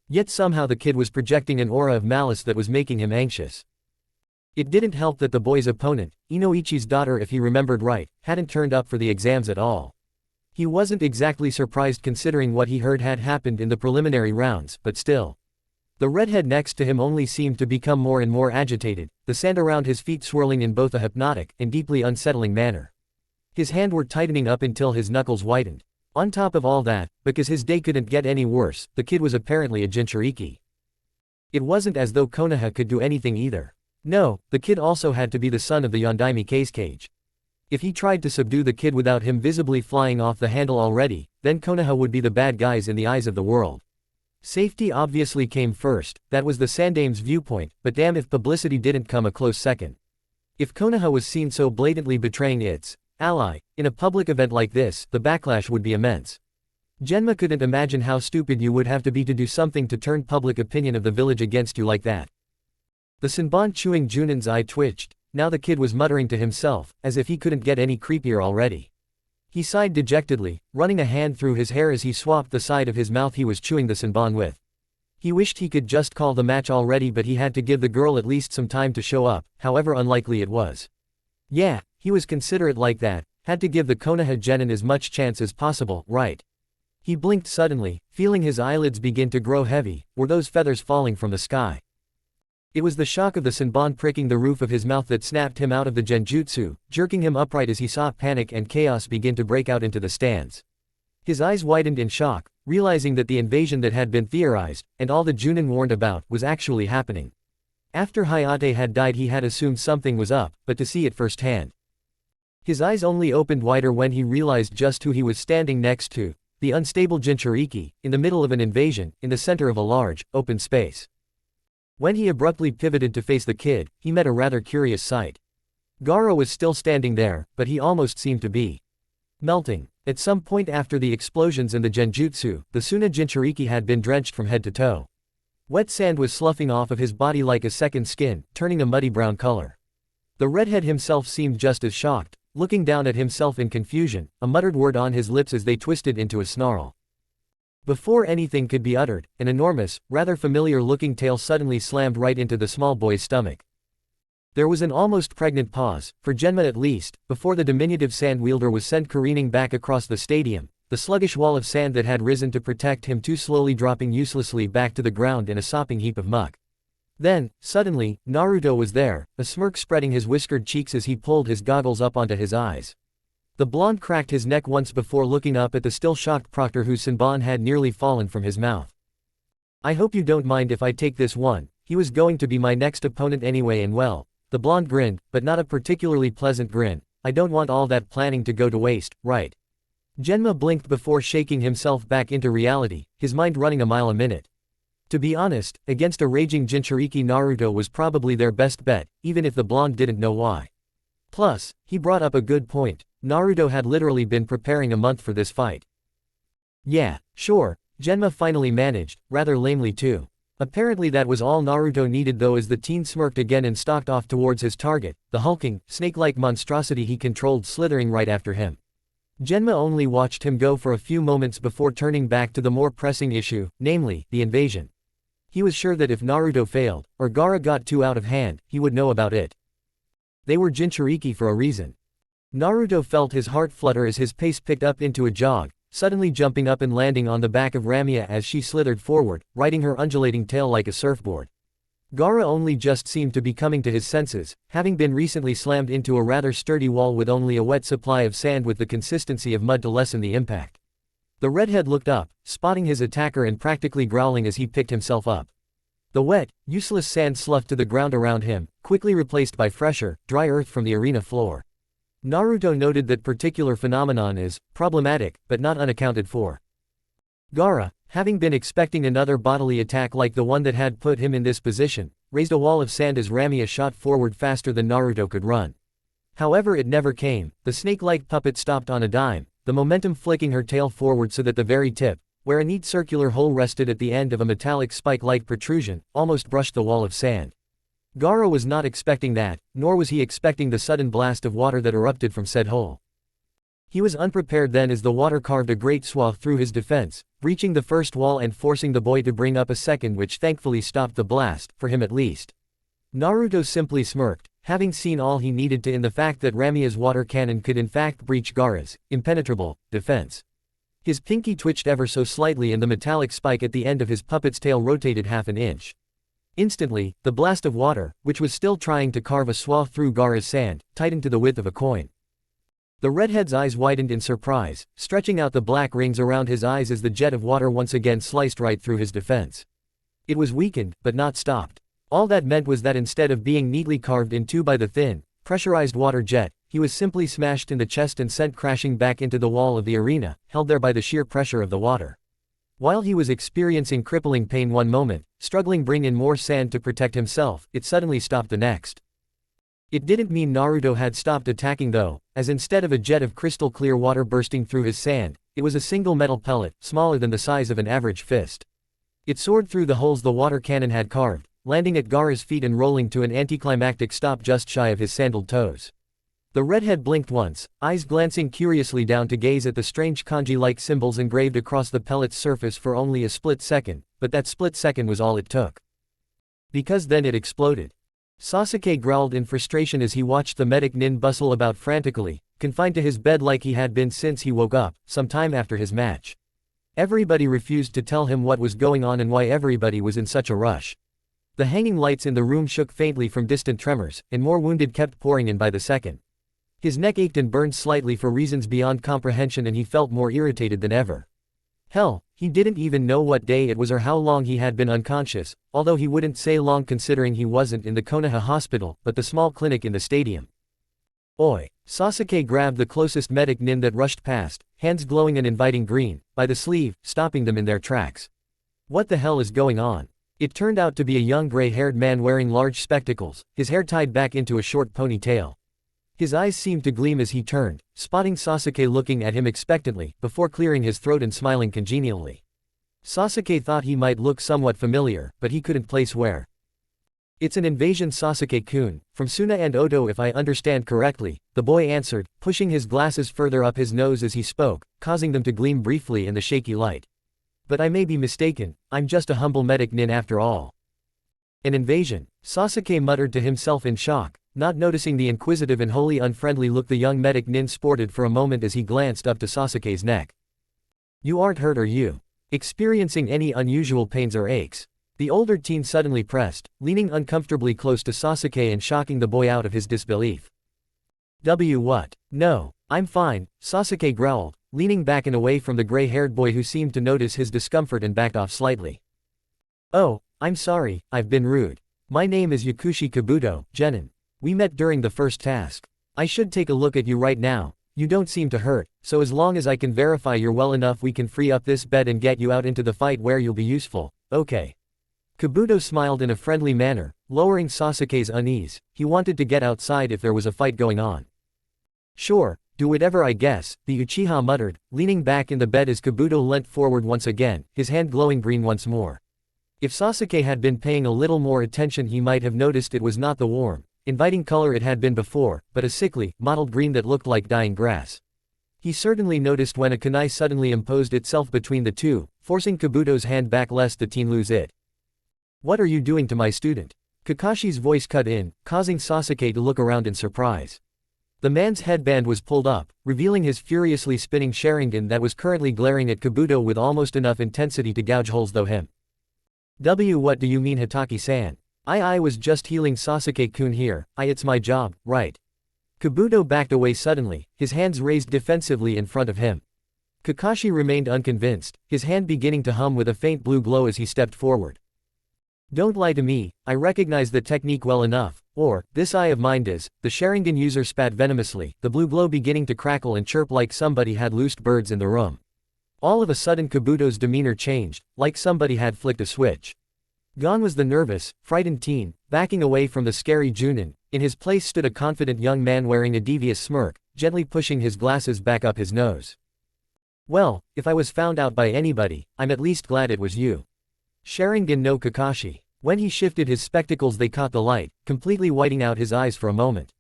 Yet somehow the kid was projecting an aura of malice that was making him anxious. It didn't help that the boy's opponent, Inoichi's daughter if he remembered right, hadn't turned up for the exams at all. He wasn't exactly surprised considering what he heard had happened in the preliminary rounds, but still. The redhead next to him only seemed to become more and more agitated, the sand around his feet swirling in both a hypnotic and deeply unsettling manner. His hands were tightening up until his knuckles whitened. On top of all that, because his day couldn't get any worse, the kid was apparently a Jinchuriki. It wasn't as though Konoha could do anything either. No, the kid also had to be the son of the Yondaime Cage. If he tried to subdue the kid without him visibly flying off the handle already, then Konoha would be the bad guys in the eyes of the world. Safety obviously came first, that was the Sandame's viewpoint, but damn if publicity didn't come a close second. If Konoha was seen so blatantly betraying its ally in a public event like this, the backlash would be immense. Genma couldn't imagine how stupid you would have to be to do something to turn public opinion of the village against you like that. The Senbon chewing Junin's eye twitched. Now the kid was muttering to himself, as if he couldn't get any creepier already. He sighed dejectedly, running a hand through his hair as he swapped the side of his mouth he was chewing the Senbon with. He wished he could just call the match already, but he had to give the girl at least some time to show up, however unlikely it was. Yeah, he was considerate like that, had to give the Konoha genin as much chance as possible, right? He blinked suddenly, feeling his eyelids begin to grow heavy. Were those feathers falling from the sky? It was the shock of the Senbon pricking the roof of his mouth that snapped him out of the genjutsu, jerking him upright as he saw panic and chaos begin to break out into the stands. His eyes widened in shock, realizing that the invasion that had been theorized, and all the Junin warned about, was actually happening. After Hayate had died he had assumed something was up, but to see it firsthand. His eyes only opened wider when he realized just who he was standing next to, the unstable Jinchuriki, in the middle of an invasion, in the center of a large, open space. When he abruptly pivoted to face the kid, he met a rather curious sight. Gaara was still standing there, but he almost seemed to be melting. At some point after the explosions and the genjutsu, the Suna Jinchuriki had been drenched from head to toe. Wet sand was sloughing off of his body like a second skin, turning a muddy brown color. The redhead himself seemed just as shocked, looking down at himself in confusion, a muttered word on his lips as they twisted into a snarl. Before anything could be uttered, an enormous, rather familiar-looking tail suddenly slammed right into the small boy's stomach. There was an almost pregnant pause, for Genma at least, before the diminutive sand wielder was sent careening back across the stadium, the sluggish wall of sand that had risen to protect him too slowly dropping uselessly back to the ground in a sopping heap of muck. Then, suddenly, Naruto was there, a smirk spreading his whiskered cheeks as he pulled his goggles up onto his eyes. The blonde cracked his neck once before looking up at the still shocked proctor whose Senbon had nearly fallen from his mouth. I hope you don't mind if I take this one, he was going to be my next opponent anyway and well, the blonde grinned, but not a particularly pleasant grin. I don't want all that planning to go to waste, right? Genma blinked before shaking himself back into reality, his mind running a mile a minute. To be honest, against a raging Jinchuriki Naruto was probably their best bet, even if the blonde didn't know why. Plus, he brought up a good point. Naruto had literally been preparing a month for this fight. Yeah, sure, Genma finally managed, rather lamely too. Apparently that was all Naruto needed though as the teen smirked again and stalked off towards his target, the hulking, snake-like monstrosity he controlled slithering right after him. Genma only watched him go for a few moments before turning back to the more pressing issue, namely, the invasion. He was sure that if Naruto failed, or Gaara got too out of hand, he would know about it. They were Jinchuriki for a reason. Naruto felt his heart flutter as his pace picked up into a jog, suddenly jumping up and landing on the back of Ramia as she slithered forward, riding her undulating tail like a surfboard. Gaara only just seemed to be coming to his senses, having been recently slammed into a rather sturdy wall with only a wet supply of sand with the consistency of mud to lessen the impact. The redhead looked up, spotting his attacker and practically growling as he picked himself up. The wet, useless sand sloughed to the ground around him, quickly replaced by fresher, dry earth from the arena floor. Naruto noted that particular phenomenon is problematic, but not unaccounted for. Gaara, having been expecting another bodily attack like the one that had put him in this position, raised a wall of sand as Ramia shot forward faster than Naruto could run. However, it never came. The snake-like puppet stopped on a dime, the momentum flicking her tail forward so that the very tip, where a neat circular hole rested at the end of a metallic spike-like protrusion, almost brushed the wall of sand. Gaara was not expecting that, nor was he expecting the sudden blast of water that erupted from said hole. He was unprepared then as the water carved a great swath through his defense, breaching the first wall and forcing the boy to bring up a second, which thankfully stopped the blast, for him at least. Naruto simply smirked, having seen all he needed to in the fact that Ramia's water cannon could in fact breach Gaara's impenetrable defense. His pinky twitched ever so slightly and the metallic spike at the end of his puppet's tail rotated half an inch. Instantly, the blast of water, which was still trying to carve a swath through Gaara's sand, tightened to the width of a coin. The redhead's eyes widened in surprise, stretching out the black rings around his eyes as the jet of water once again sliced right through his defense. It was weakened, but not stopped. All that meant was that instead of being neatly carved into by the thin, pressurized water jet, he was simply smashed in the chest and sent crashing back into the wall of the arena, held there by the sheer pressure of the water. While he was experiencing crippling pain one moment, struggling bring in more sand to protect himself, it suddenly stopped the next. It didn't mean Naruto had stopped attacking though, as instead of a jet of crystal clear water bursting through his sand, it was a single metal pellet, smaller than the size of an average fist. It soared through the holes the water cannon had carved, landing at Gaara's feet and rolling to an anticlimactic stop just shy of his sandaled toes. The redhead blinked once, eyes glancing curiously down to gaze at the strange kanji-like symbols engraved across the pellet's surface for only a split second, but that split second was all it took. Because then it exploded. Sasuke growled in frustration as he watched the medic nin bustle about frantically, confined to his bed like he had been since he woke up, some time after his match. Everybody refused to tell him what was going on and why everybody was in such a rush. The hanging lights in the room shook faintly from distant tremors, and more wounded kept pouring in by the second. His neck ached and burned slightly for reasons beyond comprehension and he felt more irritated than ever. Hell, he didn't even know what day it was or how long he had been unconscious, although he wouldn't say long considering he wasn't in the Konoha hospital, but the small clinic in the stadium. Oi! Sasuke grabbed the closest medic nin that rushed past, hands glowing and inviting green, by the sleeve, stopping them in their tracks. What the hell is going on? It turned out to be a young gray-haired man wearing large spectacles, his hair tied back into a short ponytail. His eyes seemed to gleam as he turned, spotting Sasuke looking at him expectantly, before clearing his throat and smiling congenially. Sasuke thought he might look somewhat familiar, but he couldn't place where. It's an invasion, Sasuke-kun, from Suna and Oto if I understand correctly, the boy answered, pushing his glasses further up his nose as he spoke, causing them to gleam briefly in the shaky light. But I may be mistaken, I'm just a humble medic nin after all. An invasion? Sasuke muttered to himself in shock, not noticing the inquisitive and wholly unfriendly look the young medic nin sported for a moment as he glanced up to Sasuke's neck. You aren't hurt, are you? Experiencing any unusual pains or aches? The older teen suddenly pressed, leaning uncomfortably close to Sasuke and shocking the boy out of his disbelief. What? No, I'm fine, Sasuke growled, leaning back and away from the gray-haired boy who seemed to notice his discomfort and backed off slightly. Oh, I'm sorry, I've been rude. My name is Yakushi Kabuto, Genin. We met during the first task. I should take a look at you right now. You don't seem to hurt, so as long as I can verify you're well enough we can free up this bed and get you out into the fight where you'll be useful, okay? Kabuto smiled in a friendly manner, lowering Sasuke's unease. He wanted to get outside if there was a fight going on. Sure, do whatever I guess, the Uchiha muttered, leaning back in the bed as Kabuto leant forward once again, his hand glowing green once more. If Sasuke had been paying a little more attention he might have noticed it was not the warm, inviting color it had been before, but a sickly, mottled green that looked like dying grass. He certainly noticed when a kunai suddenly imposed itself between the two, forcing Kabuto's hand back lest the teen lose it. What are you doing to my student? Kakashi's voice cut in, causing Sasuke to look around in surprise. The man's headband was pulled up, revealing his furiously spinning Sharingan that was currently glaring at Kabuto with almost enough intensity to gouge holes through him. What do you mean, Hataki-san? I was just healing Sasuke-kun here, it's my job, right? Kabuto backed away suddenly, his hands raised defensively in front of him. Kakashi remained unconvinced, his hand beginning to hum with a faint blue glow as he stepped forward. Don't lie to me, I recognize the technique well enough, or, this eye of mine is, the Sharingan user spat venomously, the blue glow beginning to crackle and chirp like somebody had loosed birds in the room. All of a sudden Kabuto's demeanor changed, like somebody had flicked a switch. Gone was the nervous, frightened teen, backing away from the scary Junin. In his place stood a confident young man wearing a devious smirk, gently pushing his glasses back up his nose. Well, if I was found out by anybody, I'm at least glad it was you. Sharingan no Kakashi. When he shifted his spectacles they caught the light, completely whiting out his eyes for a moment.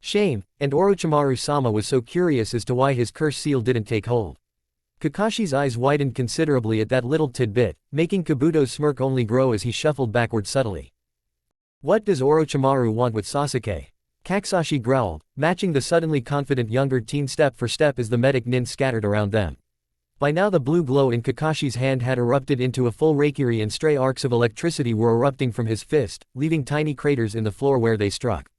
Shame, and Orochimaru-sama was so curious as to why his curse seal didn't take hold. Kakashi's eyes widened considerably at that little tidbit, making Kabuto's smirk only grow as he shuffled backward subtly. What does Orochimaru want with Sasuke? Kakashi growled, matching the suddenly confident younger teen step for step as the medic nin scattered around them. By now the blue glow in Kakashi's hand had erupted into a full Reikiri and stray arcs of electricity were erupting from his fist, leaving tiny craters in the floor where they struck.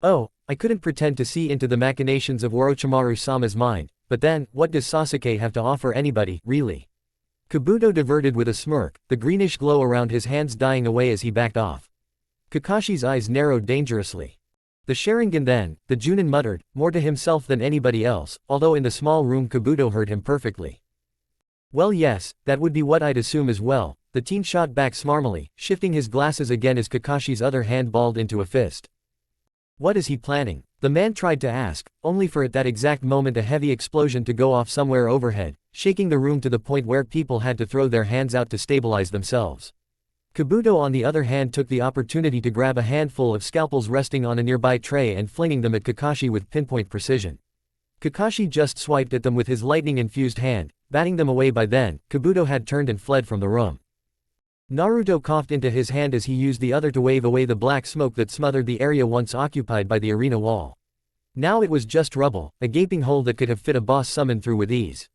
Oh, I couldn't pretend to see into the machinations of Orochimaru-sama's mind, but then, what does Sasuke have to offer anybody, really? Kabuto diverted with a smirk, the greenish glow around his hands dying away as he backed off. Kakashi's eyes narrowed dangerously. The Sharingan then, the Junin muttered, more to himself than anybody else, although in the small room Kabuto heard him perfectly. Well yes, that would be what I'd assume as well, the teen shot back smarmily, shifting his glasses again as Kakashi's other hand balled into a fist. What is he planning? The man tried to ask, only for at that exact moment a heavy explosion to go off somewhere overhead, shaking the room to the point where people had to throw their hands out to stabilize themselves. Kabuto on the other hand took the opportunity to grab a handful of scalpels resting on a nearby tray and flinging them at Kakashi with pinpoint precision. Kakashi just swiped at them with his lightning-infused hand, batting them away. By then, Kabuto had turned and fled from the room. Naruto coughed into his hand as he used the other to wave away the black smoke that smothered the area once occupied by the arena wall. Now it was just rubble, a gaping hole that could have fit a boss summoned through with ease.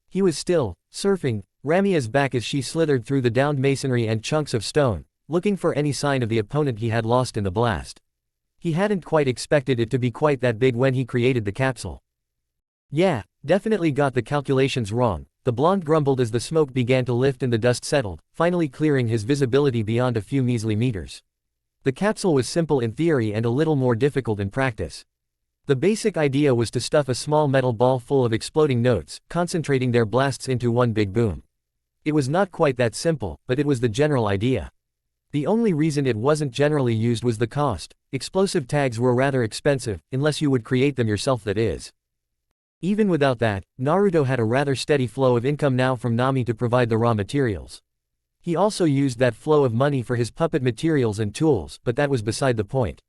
He was still surfing Ramia's back as she slithered through the downed masonry and chunks of stone, looking for any sign of the opponent he had lost in the blast. He hadn't quite expected it to be quite that big when he created the capsule. Yeah, definitely got the calculations wrong, the blonde grumbled as the smoke began to lift and the dust settled, finally clearing his visibility beyond a few measly meters. The capsule was simple in theory and a little more difficult in practice. The basic idea was to stuff a small metal ball full of exploding notes, concentrating their blasts into one big boom. It was not quite that simple, but it was the general idea. The only reason it wasn't generally used was the cost. Explosive tags were rather expensive, unless you would create them yourself, that is. Even without that, Naruto had a rather steady flow of income now from Nami to provide the raw materials. He also used that flow of money for his puppet materials and tools, but that was beside the point.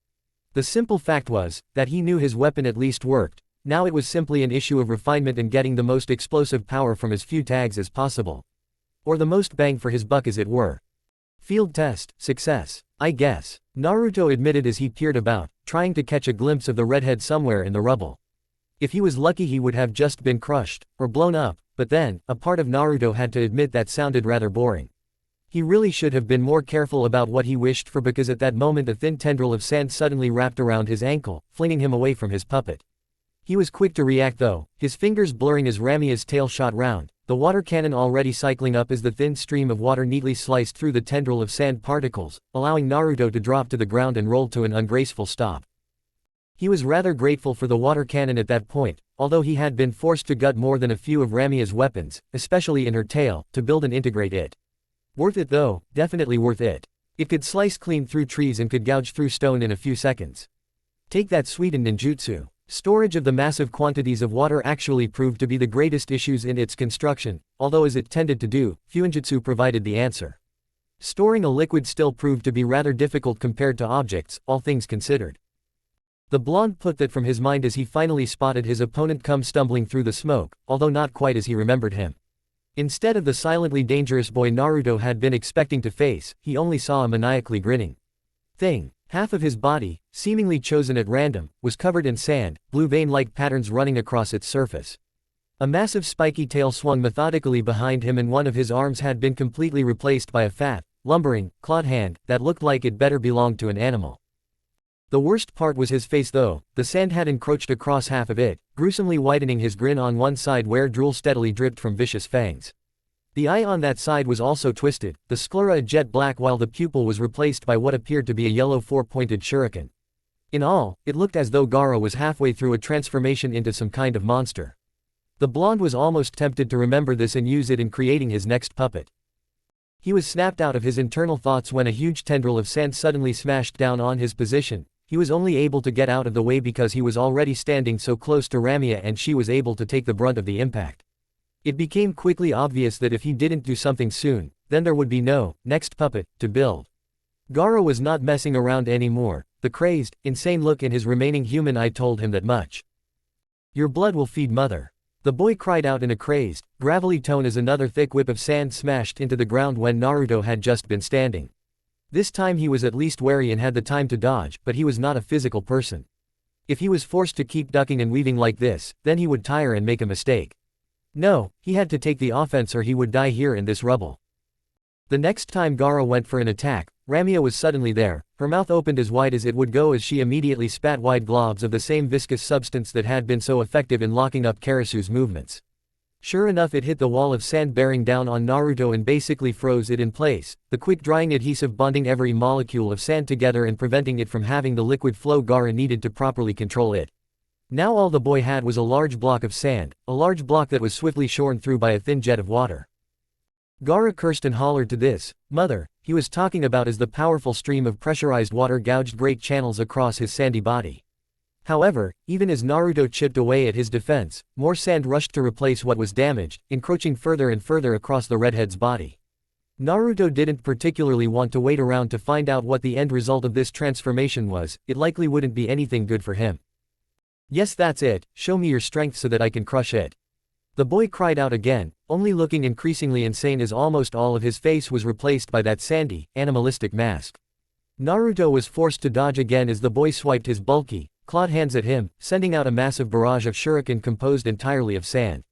The simple fact was, that he knew his weapon at least worked. Now it was simply an issue of refinement and getting the most explosive power from as few tags as possible. Or the most bang for his buck, as it were. Field test, success, I guess, Naruto admitted as he peered about, trying to catch a glimpse of the redhead somewhere in the rubble. If he was lucky he would have just been crushed, or blown up, but then, a part of Naruto had to admit that sounded rather boring. He really should have been more careful about what he wished for, because at that moment a thin tendril of sand suddenly wrapped around his ankle, flinging him away from his puppet. He was quick to react though, his fingers blurring as Ramia's tail shot round, the water cannon already cycling up as the thin stream of water neatly sliced through the tendril of sand particles, allowing Naruto to drop to the ground and roll to an ungraceful stop. He was rather grateful for the water cannon at that point, although he had been forced to gut more than a few of Ramia's weapons, especially in her tail, to build and integrate it. Worth it though, definitely worth it. It could slice clean through trees and could gouge through stone in a few seconds. Take that sweetened ninjutsu. Storage of the massive quantities of water actually proved to be the greatest issues in its construction, although as it tended to do, Fuinjutsu provided the answer. Storing a liquid still proved to be rather difficult compared to objects, all things considered. The blonde put that from his mind as he finally spotted his opponent come stumbling through the smoke, although not quite as he remembered him. Instead of the silently dangerous boy Naruto had been expecting to face, he only saw a maniacally grinning thing. Half of his body, seemingly chosen at random, was covered in sand, blue vein-like patterns running across its surface. A massive spiky tail swung methodically behind him and one of his arms had been completely replaced by a fat, lumbering, clawed hand that looked like it better belonged to an animal. The worst part was his face though, the sand had encroached across half of it, gruesomely widening his grin on one side where drool steadily dripped from vicious fangs. The eye on that side was also twisted, the sclera a jet black while the pupil was replaced by what appeared to be a yellow four-pointed shuriken. In all, it looked as though Gaara was halfway through a transformation into some kind of monster. The blonde was almost tempted to remember this and use it in creating his next puppet. He was snapped out of his internal thoughts when a huge tendril of sand suddenly smashed down on his position. He was only able to get out of the way because he was already standing so close to Ramia and she was able to take the brunt of the impact. It became quickly obvious that if he didn't do something soon, then there would be no next puppet to build. Gaara was not messing around anymore. The crazed, insane look in his remaining human eye told him that much. Your blood will feed mother. The boy cried out in a crazed, gravelly tone as another thick whip of sand smashed into the ground when Naruto had just been standing. This time he was at least wary and had the time to dodge, but he was not a physical person. If he was forced to keep ducking and weaving like this, then he would tire and make a mistake. No, he had to take the offense or he would die here in this rubble. The next time Gaara went for an attack, Ramia was suddenly there, her mouth opened as wide as it would go as she immediately spat wide globs of the same viscous substance that had been so effective in locking up Karasu's movements. Sure enough, it hit the wall of sand bearing down on Naruto and basically froze it in place, the quick-drying adhesive bonding every molecule of sand together and preventing it from having the liquid flow Gaara needed to properly control it. Now all the boy had was a large block of sand, a large block that was swiftly shorn through by a thin jet of water. Gaara cursed and hollered to this mother he was talking about as the powerful stream of pressurized water gouged great channels across his sandy body. However, even as Naruto chipped away at his defense, more sand rushed to replace what was damaged, encroaching further and further across the redhead's body. Naruto didn't particularly want to wait around to find out what the end result of this transformation was, it likely wouldn't be anything good for him. Yes, that's it, show me your strength so that I can crush it. The boy cried out again, only looking increasingly insane as almost all of his face was replaced by that sandy, animalistic mask. Naruto was forced to dodge again as the boy swiped his bulky, clawed hands at him, sending out a massive barrage of shuriken composed entirely of sand.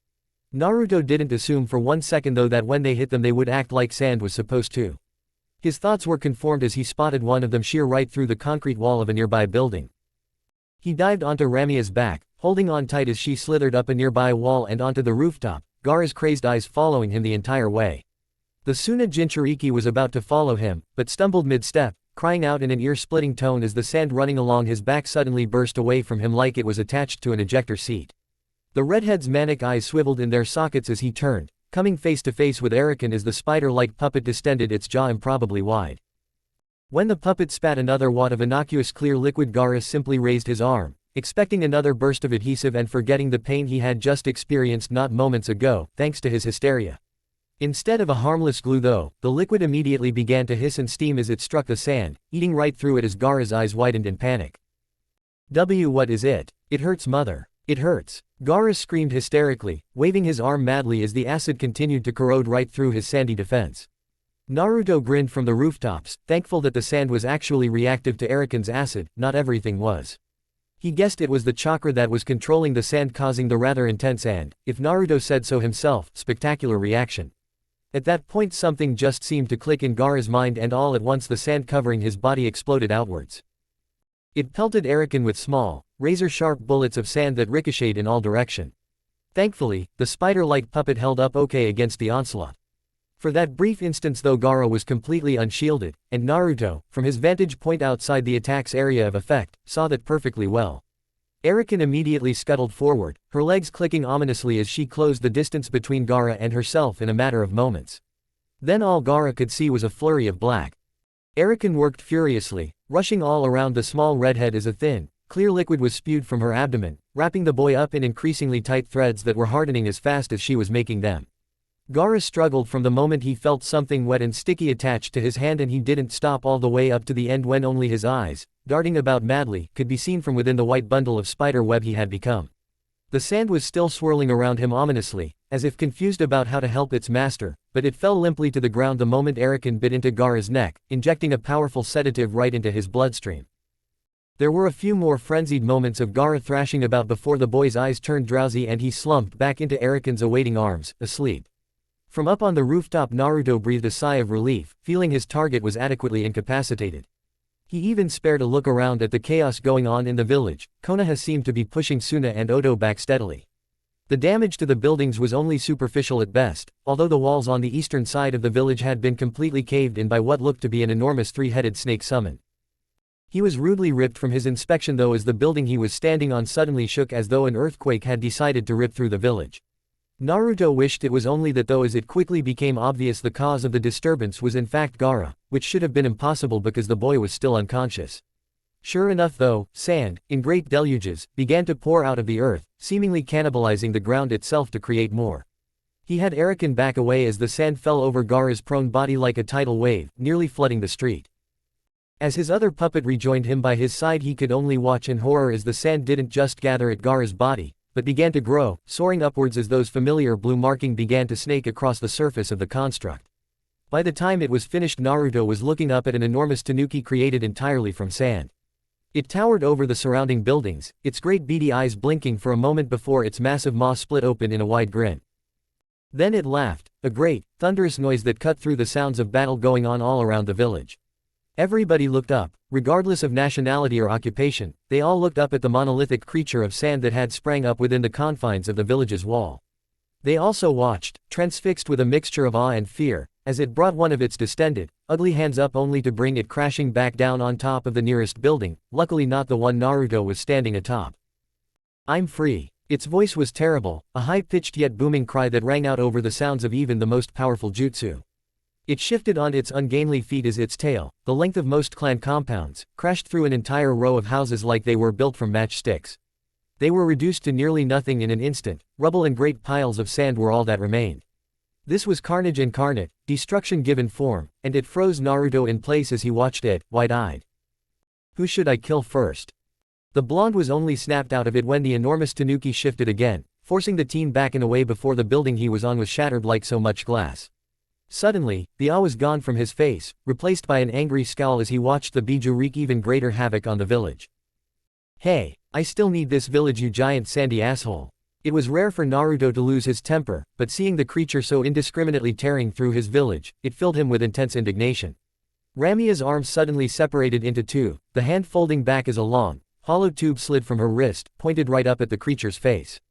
Naruto didn't assume for 1 second though that when they hit them they would act like sand was supposed to. His thoughts were conformed as he spotted one of them shear right through the concrete wall of a nearby building. He dived onto Ramia's back, holding on tight as she slithered up a nearby wall and onto the rooftop, Gaara's crazed eyes following him the entire way. The Suna Jinchuriki was about to follow him, but stumbled mid-step, crying out in an ear-splitting tone as the sand running along his back suddenly burst away from him like it was attached to an ejector seat. The redhead's manic eyes swiveled in their sockets as he turned, coming face to face with Erican as the spider-like puppet distended its jaw improbably wide. When the puppet spat another wad of innocuous clear liquid, Gaara simply raised his arm, expecting another burst of adhesive and forgetting the pain he had just experienced not moments ago, thanks to his hysteria. Instead of a harmless glue though, the liquid immediately began to hiss and steam as it struck the sand, eating right through it as Gaara's eyes widened in panic. What is it? It hurts mother. It hurts. Gaara screamed hysterically, waving his arm madly as the acid continued to corrode right through his sandy defense. Naruto grinned from the rooftops, thankful that the sand was actually reactive to Erican's acid, not everything was. He guessed it was the chakra that was controlling the sand causing the rather intense and, if Naruto said so himself, spectacular reaction. At that point something just seemed to click in Gaara's mind and all at once the sand covering his body exploded outwards. It pelted Erican with small, razor-sharp bullets of sand that ricocheted in all directions. Thankfully, the spider-like puppet held up okay against the onslaught. For that brief instance though Gaara was completely unshielded, and Naruto, from his vantage point outside the attack's area of effect, saw that perfectly well. Erican immediately scuttled forward, her legs clicking ominously as she closed the distance between Gaara and herself in a matter of moments. Then all Gaara could see was a flurry of black. Erican worked furiously, rushing all around the small redhead as a thin, clear liquid was spewed from her abdomen, wrapping the boy up in increasingly tight threads that were hardening as fast as she was making them. Gaara struggled from the moment he felt something wet and sticky attached to his hand, and he didn't stop all the way up to the end when only his eyes, darting about madly, could be seen from within the white bundle of spider web he had become. The sand was still swirling around him ominously, as if confused about how to help its master, but it fell limply to the ground the moment Erican bit into Gaara's neck, injecting a powerful sedative right into his bloodstream. There were a few more frenzied moments of Gaara thrashing about before the boy's eyes turned drowsy and he slumped back into Erican's awaiting arms, asleep. From up on the rooftop Naruto breathed a sigh of relief, feeling his target was adequately incapacitated. He even spared a look around at the chaos going on in the village. Konoha seemed to be pushing Suna and Oto back steadily. The damage to the buildings was only superficial at best, although the walls on the eastern side of the village had been completely caved in by what looked to be an enormous three-headed snake summon. He was rudely ripped from his inspection though as the building he was standing on suddenly shook as though an earthquake had decided to rip through the village. Naruto wished it was only that though as it quickly became obvious the cause of the disturbance was in fact Gaara, which should have been impossible because the boy was still unconscious. Sure enough though, sand, in great deluges, began to pour out of the earth, seemingly cannibalizing the ground itself to create more. He had Arakan back away as the sand fell over Gaara's prone body like a tidal wave, nearly flooding the street. As his other puppet rejoined him by his side, he could only watch in horror as the sand didn't just gather at Gaara's body, but began to grow, soaring upwards as those familiar blue marking began to snake across the surface of the construct. By the time it was finished, Naruto was looking up at an enormous tanuki created entirely from sand. It towered over the surrounding buildings, its great beady eyes blinking for a moment before its massive maw split open in a wide grin. Then it laughed, a great, thunderous noise that cut through the sounds of battle going on all around the village. Everybody looked up, regardless of nationality or occupation. They all looked up at the monolithic creature of sand that had sprang up within the confines of the village's wall. They also watched, transfixed with a mixture of awe and fear, as it brought one of its distended, ugly hands up only to bring it crashing back down on top of the nearest building, luckily not the one Naruto was standing atop. "I'm free." Its voice was terrible, a high-pitched yet booming cry that rang out over the sounds of even the most powerful jutsu. It shifted on its ungainly feet as its tail, the length of most clan compounds, crashed through an entire row of houses like they were built from matchsticks. They were reduced to nearly nothing in an instant. Rubble and great piles of sand were all that remained. This was carnage incarnate, destruction given form, and it froze Naruto in place as he watched it, wide-eyed. Who should I kill first? The blonde was only snapped out of it when the enormous tanuki shifted again, forcing the teen back and away before the building he was on was shattered like so much glass. Suddenly, the awe was gone from his face, replaced by an angry scowl as he watched the biju wreak even greater havoc on the village. "Hey, I still need this village, you giant sandy asshole." It was rare for Naruto to lose his temper, but seeing the creature so indiscriminately tearing through his village, it filled him with intense indignation. Ramia's arms suddenly separated into two, the hand folding back as a long, hollow tube slid from her wrist, pointed right up at the creature's face.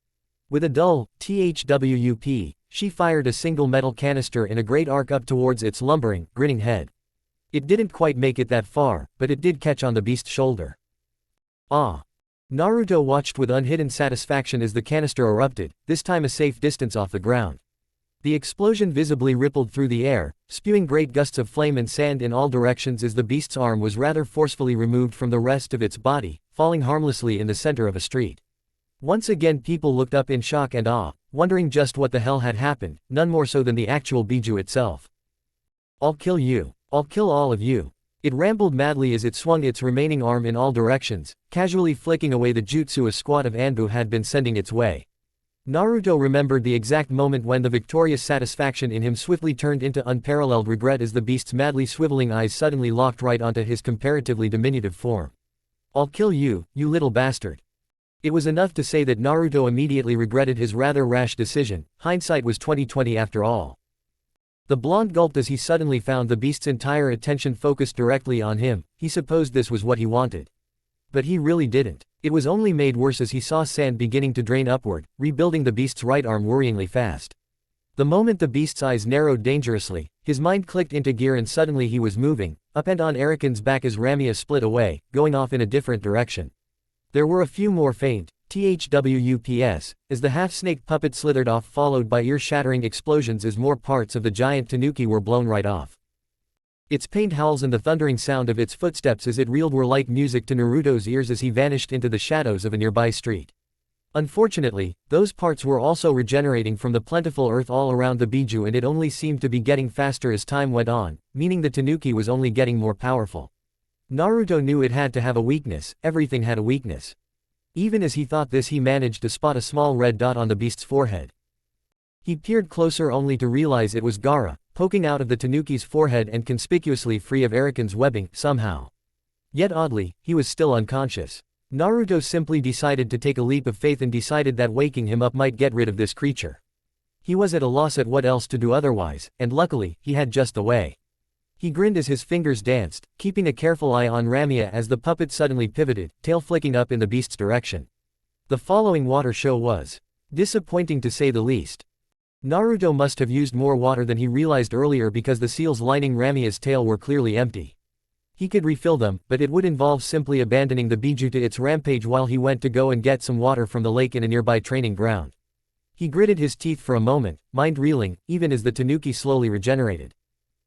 With a dull, thwup, she fired a single metal canister in a great arc up towards its lumbering, grinning head. It didn't quite make it that far, but it did catch on the beast's shoulder. Ah! Naruto watched with unhidden satisfaction as the canister erupted, this time a safe distance off the ground. The explosion visibly rippled through the air, spewing great gusts of flame and sand in all directions as the beast's arm was rather forcefully removed from the rest of its body, falling harmlessly in the center of a street. Once again people looked up in shock and awe, wondering just what the hell had happened, none more so than the actual biju itself. "I'll kill you. I'll kill all of you." It rambled madly as it swung its remaining arm in all directions, casually flicking away the jutsu a squad of Anbu had been sending its way. Naruto remembered the exact moment when the victorious satisfaction in him swiftly turned into unparalleled regret as the beast's madly swiveling eyes suddenly locked right onto his comparatively diminutive form. "I'll kill you, you little bastard." It was enough to say that Naruto immediately regretted his rather rash decision. Hindsight was 20/20 after all. The blonde gulped as he suddenly found the beast's entire attention focused directly on him. He supposed this was what he wanted. But he really didn't. It was only made worse as he saw sand beginning to drain upward, rebuilding the beast's right arm worryingly fast. The moment the beast's eyes narrowed dangerously, his mind clicked into gear and suddenly he was moving, up and on Arakan's back as Ramia split away, going off in a different direction. There were a few more faint thwups, as the half-snake puppet slithered off, followed by ear-shattering explosions as more parts of the giant tanuki were blown right off. Its pained howls and the thundering sound of its footsteps as it reeled were like music to Naruto's ears as he vanished into the shadows of a nearby street. Unfortunately, those parts were also regenerating from the plentiful earth all around the biju, and it only seemed to be getting faster as time went on, meaning the tanuki was only getting more powerful. Naruto knew it had to have a weakness. Everything had a weakness. Even as he thought this, he managed to spot a small red dot on the beast's forehead. He peered closer only to realize it was Gaara, poking out of the tanuki's forehead and conspicuously free of Arakan's webbing, somehow. Yet oddly, he was still unconscious. Naruto simply decided to take a leap of faith and decided that waking him up might get rid of this creature. He was at a loss at what else to do otherwise, and luckily, he had just the way. He grinned as his fingers danced, keeping a careful eye on Ramia as the puppet suddenly pivoted, tail flicking up in the beast's direction. The following water show was disappointing to say the least. Naruto must have used more water than he realized earlier because the seals lining Ramia's tail were clearly empty. He could refill them, but it would involve simply abandoning the biju to its rampage while he went to go and get some water from the lake in a nearby training ground. He gritted his teeth for a moment, mind reeling, even as the tanuki slowly regenerated.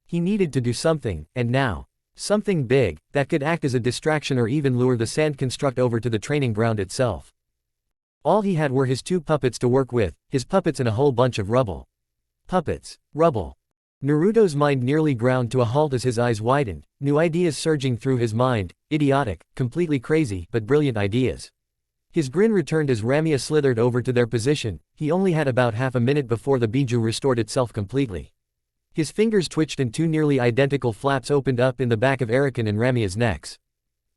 He needed to do something, and now. Something big, that could act as a distraction or even lure the sand construct over to the training ground itself. All he had were his two puppets to work with, his puppets and a whole bunch of rubble. Puppets. Rubble. Naruto's mind nearly ground to a halt as his eyes widened, new ideas surging through his mind, idiotic, completely crazy, but brilliant ideas. His grin returned as Ramia slithered over to their position. He only had about half a minute before the biju restored itself completely. His fingers twitched and two nearly identical flaps opened up in the back of Erican and Ramia's necks.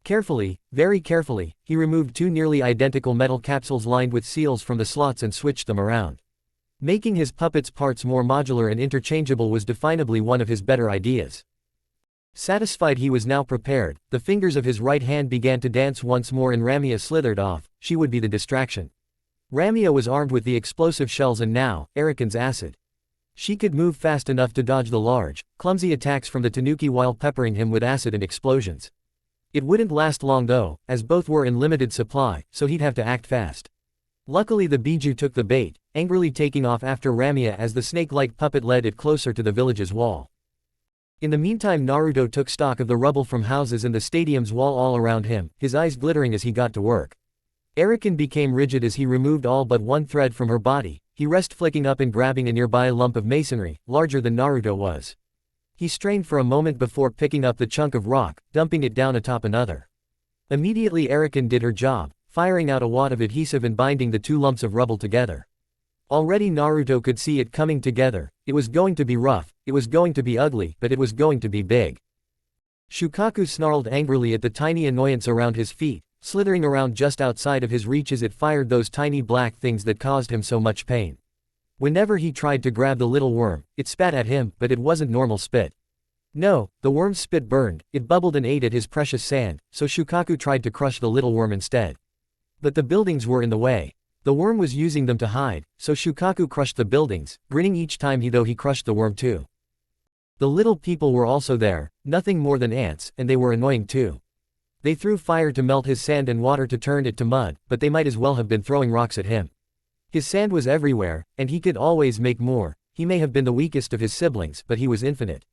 Carefully, very carefully, he removed two nearly identical metal capsules lined with seals from the slots and switched them around. Making his puppet's parts more modular and interchangeable was definably one of his better ideas. Satisfied he was now prepared, the fingers of his right hand began to dance once more and Ramia slithered off. She would be the distraction. Ramia was armed with the explosive shells and now, Erican's acid. She could move fast enough to dodge the large, clumsy attacks from the tanuki while peppering him with acid and explosions. It wouldn't last long though, as both were in limited supply, so he'd have to act fast. Luckily the biju took the bait, angrily taking off after Ramia as the snake-like puppet led it closer to the village's wall. In the meantime Naruto took stock of the rubble from houses and the stadium's wall all around him, his eyes glittering as he got to work. Erican became rigid as he removed all but one thread from her body, he rest flicking up and grabbing a nearby lump of masonry, larger than Naruto was. He strained for a moment before picking up the chunk of rock, dumping it down atop another. Immediately Erican did her job, firing out a wad of adhesive and binding the two lumps of rubble together. Already Naruto could see it coming together. It was going to be rough, it was going to be ugly, but it was going to be big. Shukaku snarled angrily at the tiny annoyance around his feet, slithering around just outside of his reach as it fired those tiny black things that caused him so much pain. Whenever he tried to grab the little worm, it spat at him, but it wasn't normal spit. No, the worm's spit burned, it bubbled and ate at his precious sand, so Shukaku tried to crush the little worm instead. But the buildings were in the way. The worm was using them to hide, so Shukaku crushed the buildings, grinning each time he crushed the worm too. The little people were also there, nothing more than ants, and they were annoying too. They threw fire to melt his sand and water to turn it to mud, but they might as well have been throwing rocks at him. His sand was everywhere, and he could always make more. He may have been the weakest of his siblings, but he was infinite.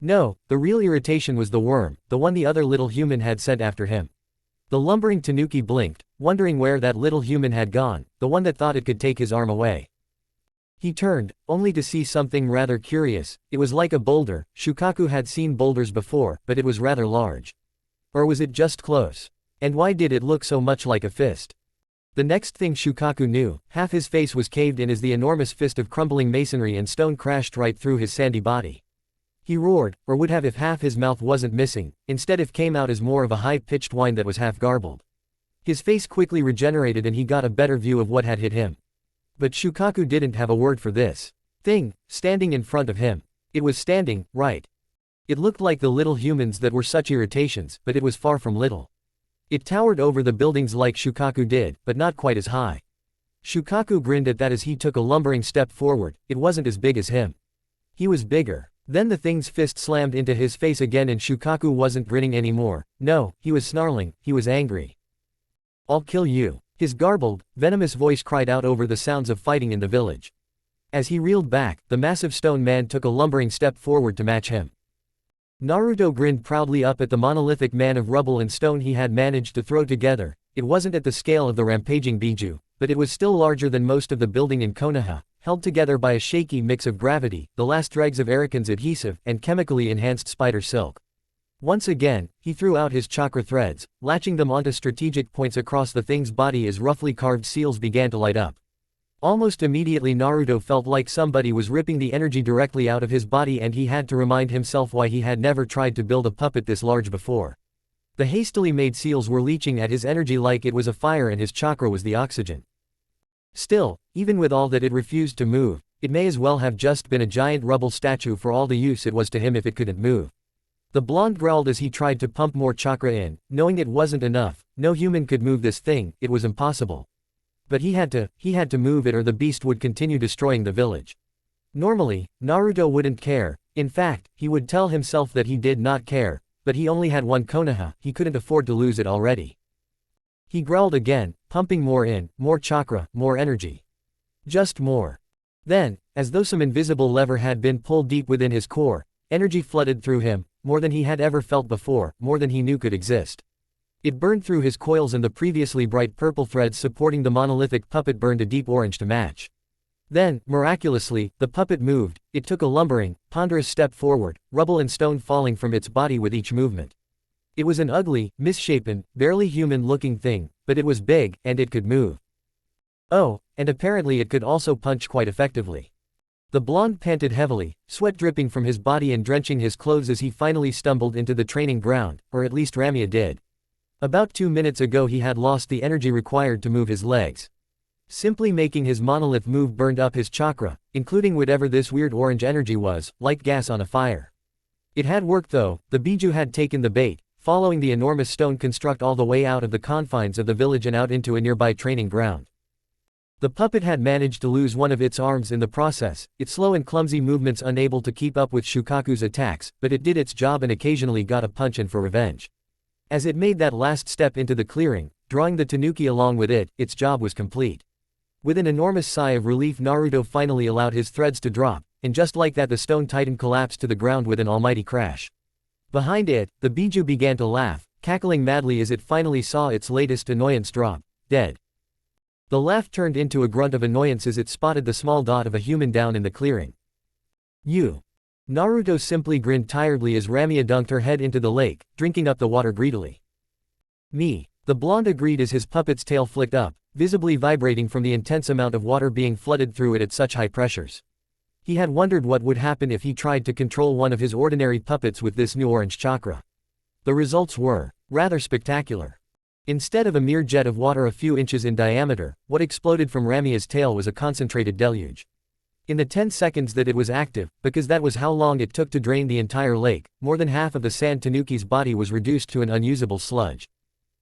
No, the real irritation was the worm, the one the other little human had sent after him. The lumbering tanuki blinked, wondering where that little human had gone, the one that thought it could take his arm away. He turned, only to see something rather curious. It was like a boulder. Shukaku had seen boulders before, but it was rather large. Or was it just close? And why did it look so much like a fist? The next thing Shukaku knew, half his face was caved in as the enormous fist of crumbling masonry and stone crashed right through his sandy body. He roared, or would have if half his mouth wasn't missing, instead it came out as more of a high-pitched whine that was half garbled. His face quickly regenerated and he got a better view of what had hit him. But Shukaku didn't have a word for this thing, standing in front of him. It was standing, right. It looked like the little humans that were such irritations, but it was far from little. It towered over the buildings like Shukaku did, but not quite as high. Shukaku grinned at that as he took a lumbering step forward. It wasn't as big as him. He was bigger. Then the thing's fist slammed into his face again and Shukaku wasn't grinning anymore. No, he was snarling, he was angry. I'll kill you. His garbled, venomous voice cried out over the sounds of fighting in the village. As he reeled back, the massive stone man took a lumbering step forward to match him. Naruto grinned proudly up at the monolithic man of rubble and stone he had managed to throw together. It wasn't at the scale of the rampaging biju, but it was still larger than most of the building in Konoha, held together by a shaky mix of gravity, the last dregs of Erican's adhesive, and chemically enhanced spider silk. Once again, he threw out his chakra threads, latching them onto strategic points across the thing's body as roughly carved seals began to light up. Almost immediately Naruto felt like somebody was ripping the energy directly out of his body and he had to remind himself why he had never tried to build a puppet this large before. The hastily made seals were leeching at his energy like it was a fire and his chakra was the oxygen. Still, even with all that it refused to move, it may as well have just been a giant rubble statue for all the use it was to him if it couldn't move. The blonde growled as he tried to pump more chakra in, knowing it wasn't enough. No human could move this thing, it was impossible. But he had to move it or the beast would continue destroying the village. Normally, Naruto wouldn't care. In fact, he would tell himself that he did not care, but he only had one Konoha, he couldn't afford to lose it already. He growled again, pumping more in, more chakra, more energy. Just more. Then, as though some invisible lever had been pulled deep within his core, energy flooded through him, more than he had ever felt before, more than he knew could exist. It burned through his coils and the previously bright purple threads supporting the monolithic puppet burned a deep orange to match. Then, miraculously, the puppet moved. It took a lumbering, ponderous step forward, rubble and stone falling from its body with each movement. It was an ugly, misshapen, barely human-looking thing, but it was big, and it could move. Oh, and apparently it could also punch quite effectively. The blonde panted heavily, sweat dripping from his body and drenching his clothes as he finally stumbled into the training ground, or at least Ramya did. About 2 minutes ago he had lost the energy required to move his legs. Simply making his monolith move burned up his chakra, including whatever this weird orange energy was, like gas on a fire. It had worked though. The Biju had taken the bait, following the enormous stone construct all the way out of the confines of the village and out into a nearby training ground. The puppet had managed to lose one of its arms in the process, its slow and clumsy movements unable to keep up with Shukaku's attacks, but it did its job and occasionally got a punch in for revenge. As it made that last step into the clearing, drawing the tanuki along with it, its job was complete. With an enormous sigh of relief, Naruto finally allowed his threads to drop, and just like that the stone titan collapsed to the ground with an almighty crash. Behind it, the Biju began to laugh, cackling madly as it finally saw its latest annoyance drop, dead. The laugh turned into a grunt of annoyance as it spotted the small dot of a human down in the clearing. You. Naruto simply grinned tiredly as Ramya dunked her head into the lake, drinking up the water greedily. Me. The blonde agreed as his puppet's tail flicked up, visibly vibrating from the intense amount of water being flooded through it at such high pressures. He had wondered what would happen if he tried to control one of his ordinary puppets with this new orange chakra. The results were rather spectacular. Instead of a mere jet of water a few inches in diameter, what exploded from Ramya's tail was a concentrated deluge. In the 10 seconds that it was active, because that was how long it took to drain the entire lake, more than half of the sand tanuki's body was reduced to an unusable sludge.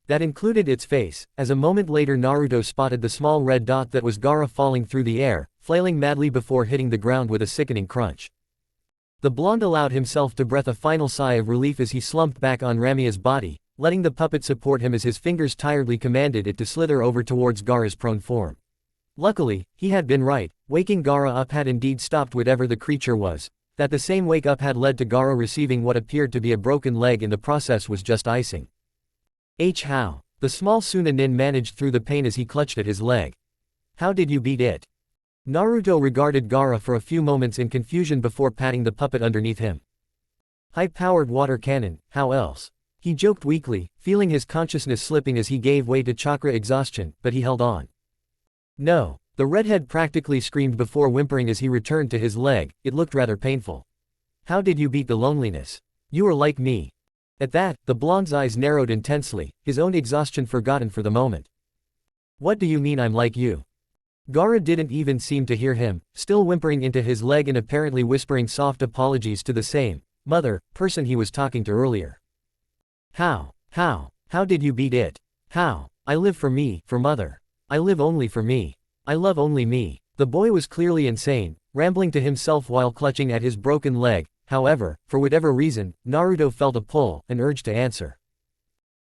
That included its face, as a moment later Naruto spotted the small red dot that was Gaara falling through the air, flailing madly before hitting the ground with a sickening crunch. The blonde allowed himself to breathe a final sigh of relief as he slumped back on Ramya's body, letting the puppet support him as his fingers tiredly commanded it to slither over towards Gaara's prone form. Luckily, he had been right. Waking Gaara up had indeed stopped whatever the creature was. That the same wake up had led to Gaara receiving what appeared to be a broken leg in the process was just icing. How? The small Sunanin managed through the pain as he clutched at his leg. How did you beat it? Naruto regarded Gaara for a few moments in confusion before patting the puppet underneath him. High-powered water cannon, how else? He joked weakly, feeling his consciousness slipping as he gave way to chakra exhaustion, but he held on. No. The redhead practically screamed before whimpering as he returned to his leg. It looked rather painful. How did you beat the loneliness? You were like me. At that, the blonde's eyes narrowed intensely, his own exhaustion forgotten for the moment. What do you mean I'm like you? Gaara didn't even seem to hear him, still whimpering into his leg and apparently whispering soft apologies to the same person he was talking to earlier. How did you beat it? How? I live for me, for mother. I live only for me. I love only me. The boy was clearly insane, rambling to himself while clutching at his broken leg. However, for whatever reason, Naruto felt a pull, an urge to answer.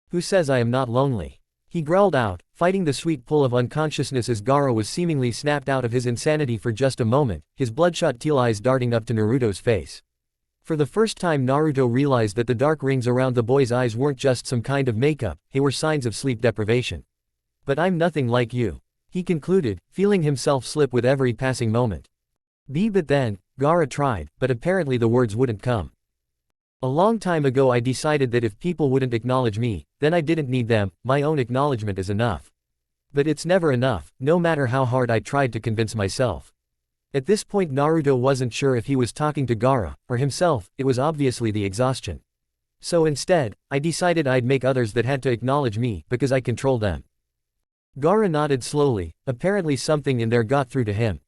Who says I am not lonely? He growled out, fighting the sweet pull of unconsciousness as Gaara was seemingly snapped out of his insanity for just a moment, his bloodshot teal eyes darting up to Naruto's face. For the first time Naruto realized that the dark rings around the boy's eyes weren't just some kind of makeup, they were signs of sleep deprivation. But I'm nothing like you. He concluded, feeling himself slip with every passing moment. But then, Gaara tried, but apparently the words wouldn't come. A long time ago I decided that if people wouldn't acknowledge me, then I didn't need them, my own acknowledgement is enough. But it's never enough, no matter how hard I tried to convince myself. At this point Naruto wasn't sure if he was talking to Gaara, or himself. It was obviously the exhaustion. So instead, I decided I'd make others that had to acknowledge me, because I control them. Gaara nodded slowly, apparently something in there got through to him.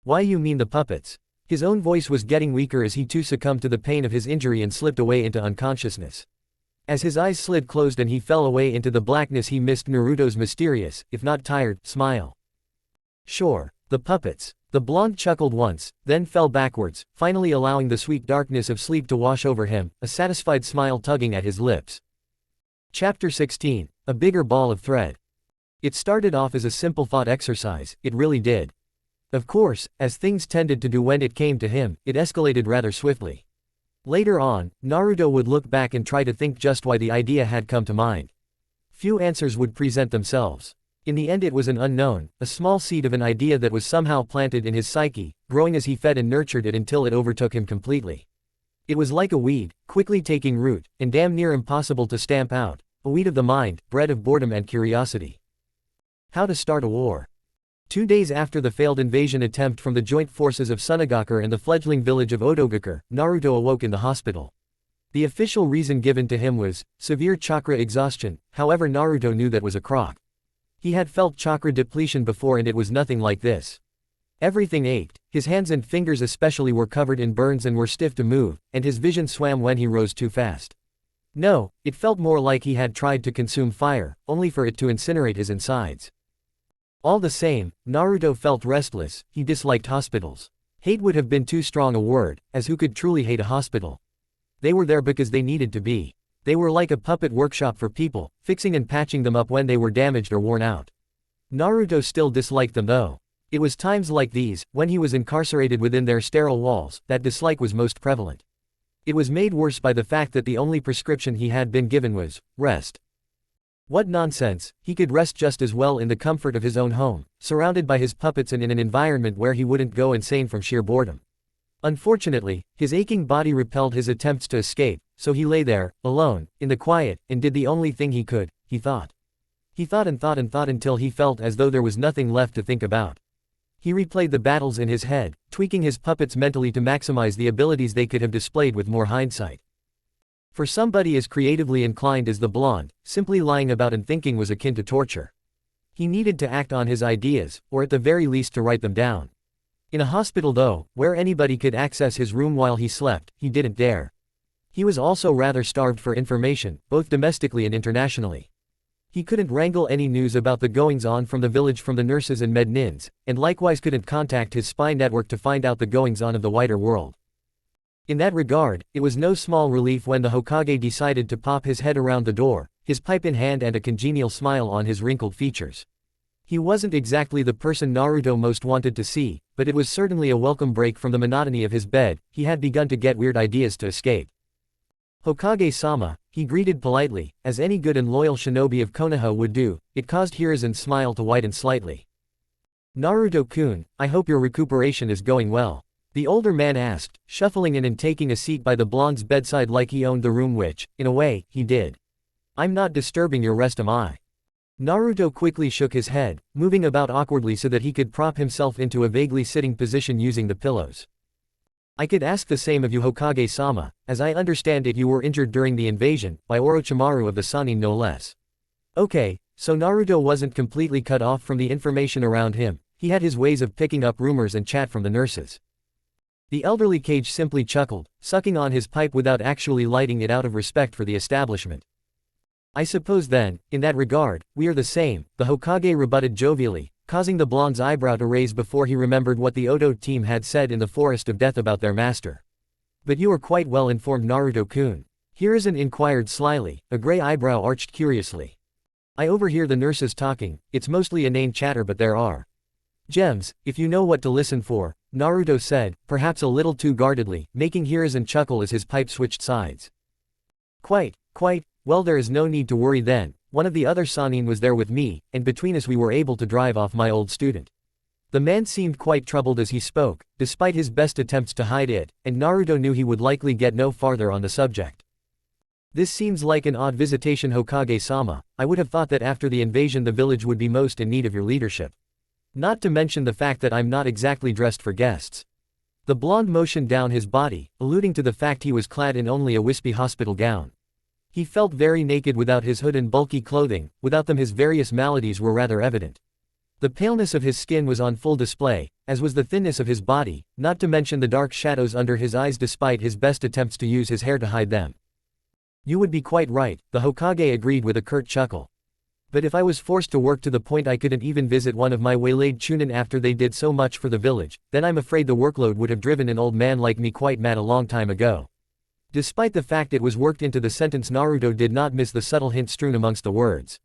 Why you mean the puppets? His own voice was getting weaker as he too succumbed to the pain of his injury and slipped away into unconsciousness. As his eyes slid closed and he fell away into the blackness he missed Naruto's mysterious, if not tired, smile. Sure, the puppets. The blonde chuckled once, then fell backwards, finally allowing the sweet darkness of sleep to wash over him, a satisfied smile tugging at his lips. Chapter 16. A bigger ball of thread. It started off as a simple thought exercise, it really did. Of course, as things tended to do when it came to him, it escalated rather swiftly. Later on, Naruto would look back and try to think just why the idea had come to mind. Few answers would present themselves. In the end it was an unknown, a small seed of an idea that was somehow planted in his psyche, growing as he fed and nurtured it until it overtook him completely. It was like a weed, quickly taking root, and damn near impossible to stamp out, a weed of the mind, bred of boredom and curiosity. How to start a war. 2 days after the failed invasion attempt from the joint forces of Sunagakur and the fledgling village of Otogakure, Naruto awoke in the hospital. The official reason given to him was severe chakra exhaustion, however Naruto knew that was a crock. He had felt chakra depletion before and it was nothing like this. Everything ached, his hands and fingers especially were covered in burns and were stiff to move, and his vision swam when he rose too fast. No, it felt more like he had tried to consume fire, only for it to incinerate his insides. All the same, Naruto felt restless, he disliked hospitals. Hate would have been too strong a word, as who could truly hate a hospital? They were there because they needed to be. They were like a puppet workshop for people, fixing and patching them up when they were damaged or worn out. Naruto still disliked them though. It was times like these, when he was incarcerated within their sterile walls, that dislike was most prevalent. It was made worse by the fact that the only prescription he had been given was rest. What nonsense, he could rest just as well in the comfort of his own home, surrounded by his puppets and in an environment where he wouldn't go insane from sheer boredom. Unfortunately, his aching body repelled his attempts to escape, so he lay there, alone, in the quiet, and did the only thing he could, he thought. He thought and thought and thought until he felt as though there was nothing left to think about. He replayed the battles in his head, tweaking his puppets mentally to maximize the abilities they could have displayed with more hindsight. For somebody as creatively inclined as the blonde, simply lying about and thinking was akin to torture. He needed to act on his ideas, or at the very least to write them down. In a hospital though, where anybody could access his room while he slept, he didn't dare. He was also rather starved for information, both domestically and internationally. He couldn't wrangle any news about the goings-on from the village from the nurses and med-nins, and likewise couldn't contact his spy network to find out the goings-on of the wider world. In that regard, it was no small relief when the Hokage decided to pop his head around the door, his pipe in hand and a congenial smile on his wrinkled features. He wasn't exactly the person Naruto most wanted to see, but it was certainly a welcome break from the monotony of his bed. He had begun to get weird ideas to escape. Hokage-sama, he greeted politely, as any good and loyal shinobi of Konoha would do. It caused Hiruzen's smile to whiten slightly. Naruto-kun, I hope your recuperation is going well. The older man asked, shuffling in and taking a seat by the blonde's bedside like he owned the room, which, in a way, he did. I'm not disturbing your rest, am I? Naruto quickly shook his head, moving about awkwardly so that he could prop himself into a vaguely sitting position using the pillows. I could ask the same of you, Hokage-sama, as I understand it you were injured during the invasion, by Orochimaru of the Sannin no less. Okay, so Naruto wasn't completely cut off from the information around him. He had his ways of picking up rumors and chat from the nurses. The elderly Kage simply chuckled, sucking on his pipe without actually lighting it out of respect for the establishment. I suppose then, in that regard, we are the same, the Hokage rebutted jovially, causing the blonde's eyebrow to raise before he remembered what the Oto team had said in the Forest of Death about their master. But you are quite well informed, Naruto-kun. Hiruzen inquired slyly, a gray eyebrow arched curiously. I overhear the nurses talking, it's mostly inane chatter but there are gems, if you know what to listen for, Naruto said, perhaps a little too guardedly, making Hiruzen chuckle as his pipe switched sides. Quite, well there is no need to worry then, one of the other Sannin was there with me, and between us we were able to drive off my old student. The man seemed quite troubled as he spoke, despite his best attempts to hide it, and Naruto knew he would likely get no farther on the subject. This seems like an odd visitation, Hokage-sama. I would have thought that after the invasion the village would be most in need of your leadership. Not to mention the fact that I'm not exactly dressed for guests. The blonde motioned down his body, alluding to the fact he was clad in only a wispy hospital gown. He felt very naked without his hood and bulky clothing. Without them his various maladies were rather evident. The paleness of his skin was on full display, as was the thinness of his body, not to mention the dark shadows under his eyes despite his best attempts to use his hair to hide them. You would be quite right, the Hokage agreed with a curt chuckle. But if I was forced to work to the point I couldn't even visit one of my waylaid chunin after they did so much for the village, then I'm afraid the workload would have driven an old man like me quite mad a long time ago. Despite the fact it was worked into the sentence, Naruto did not miss the subtle hint strewn amongst the words.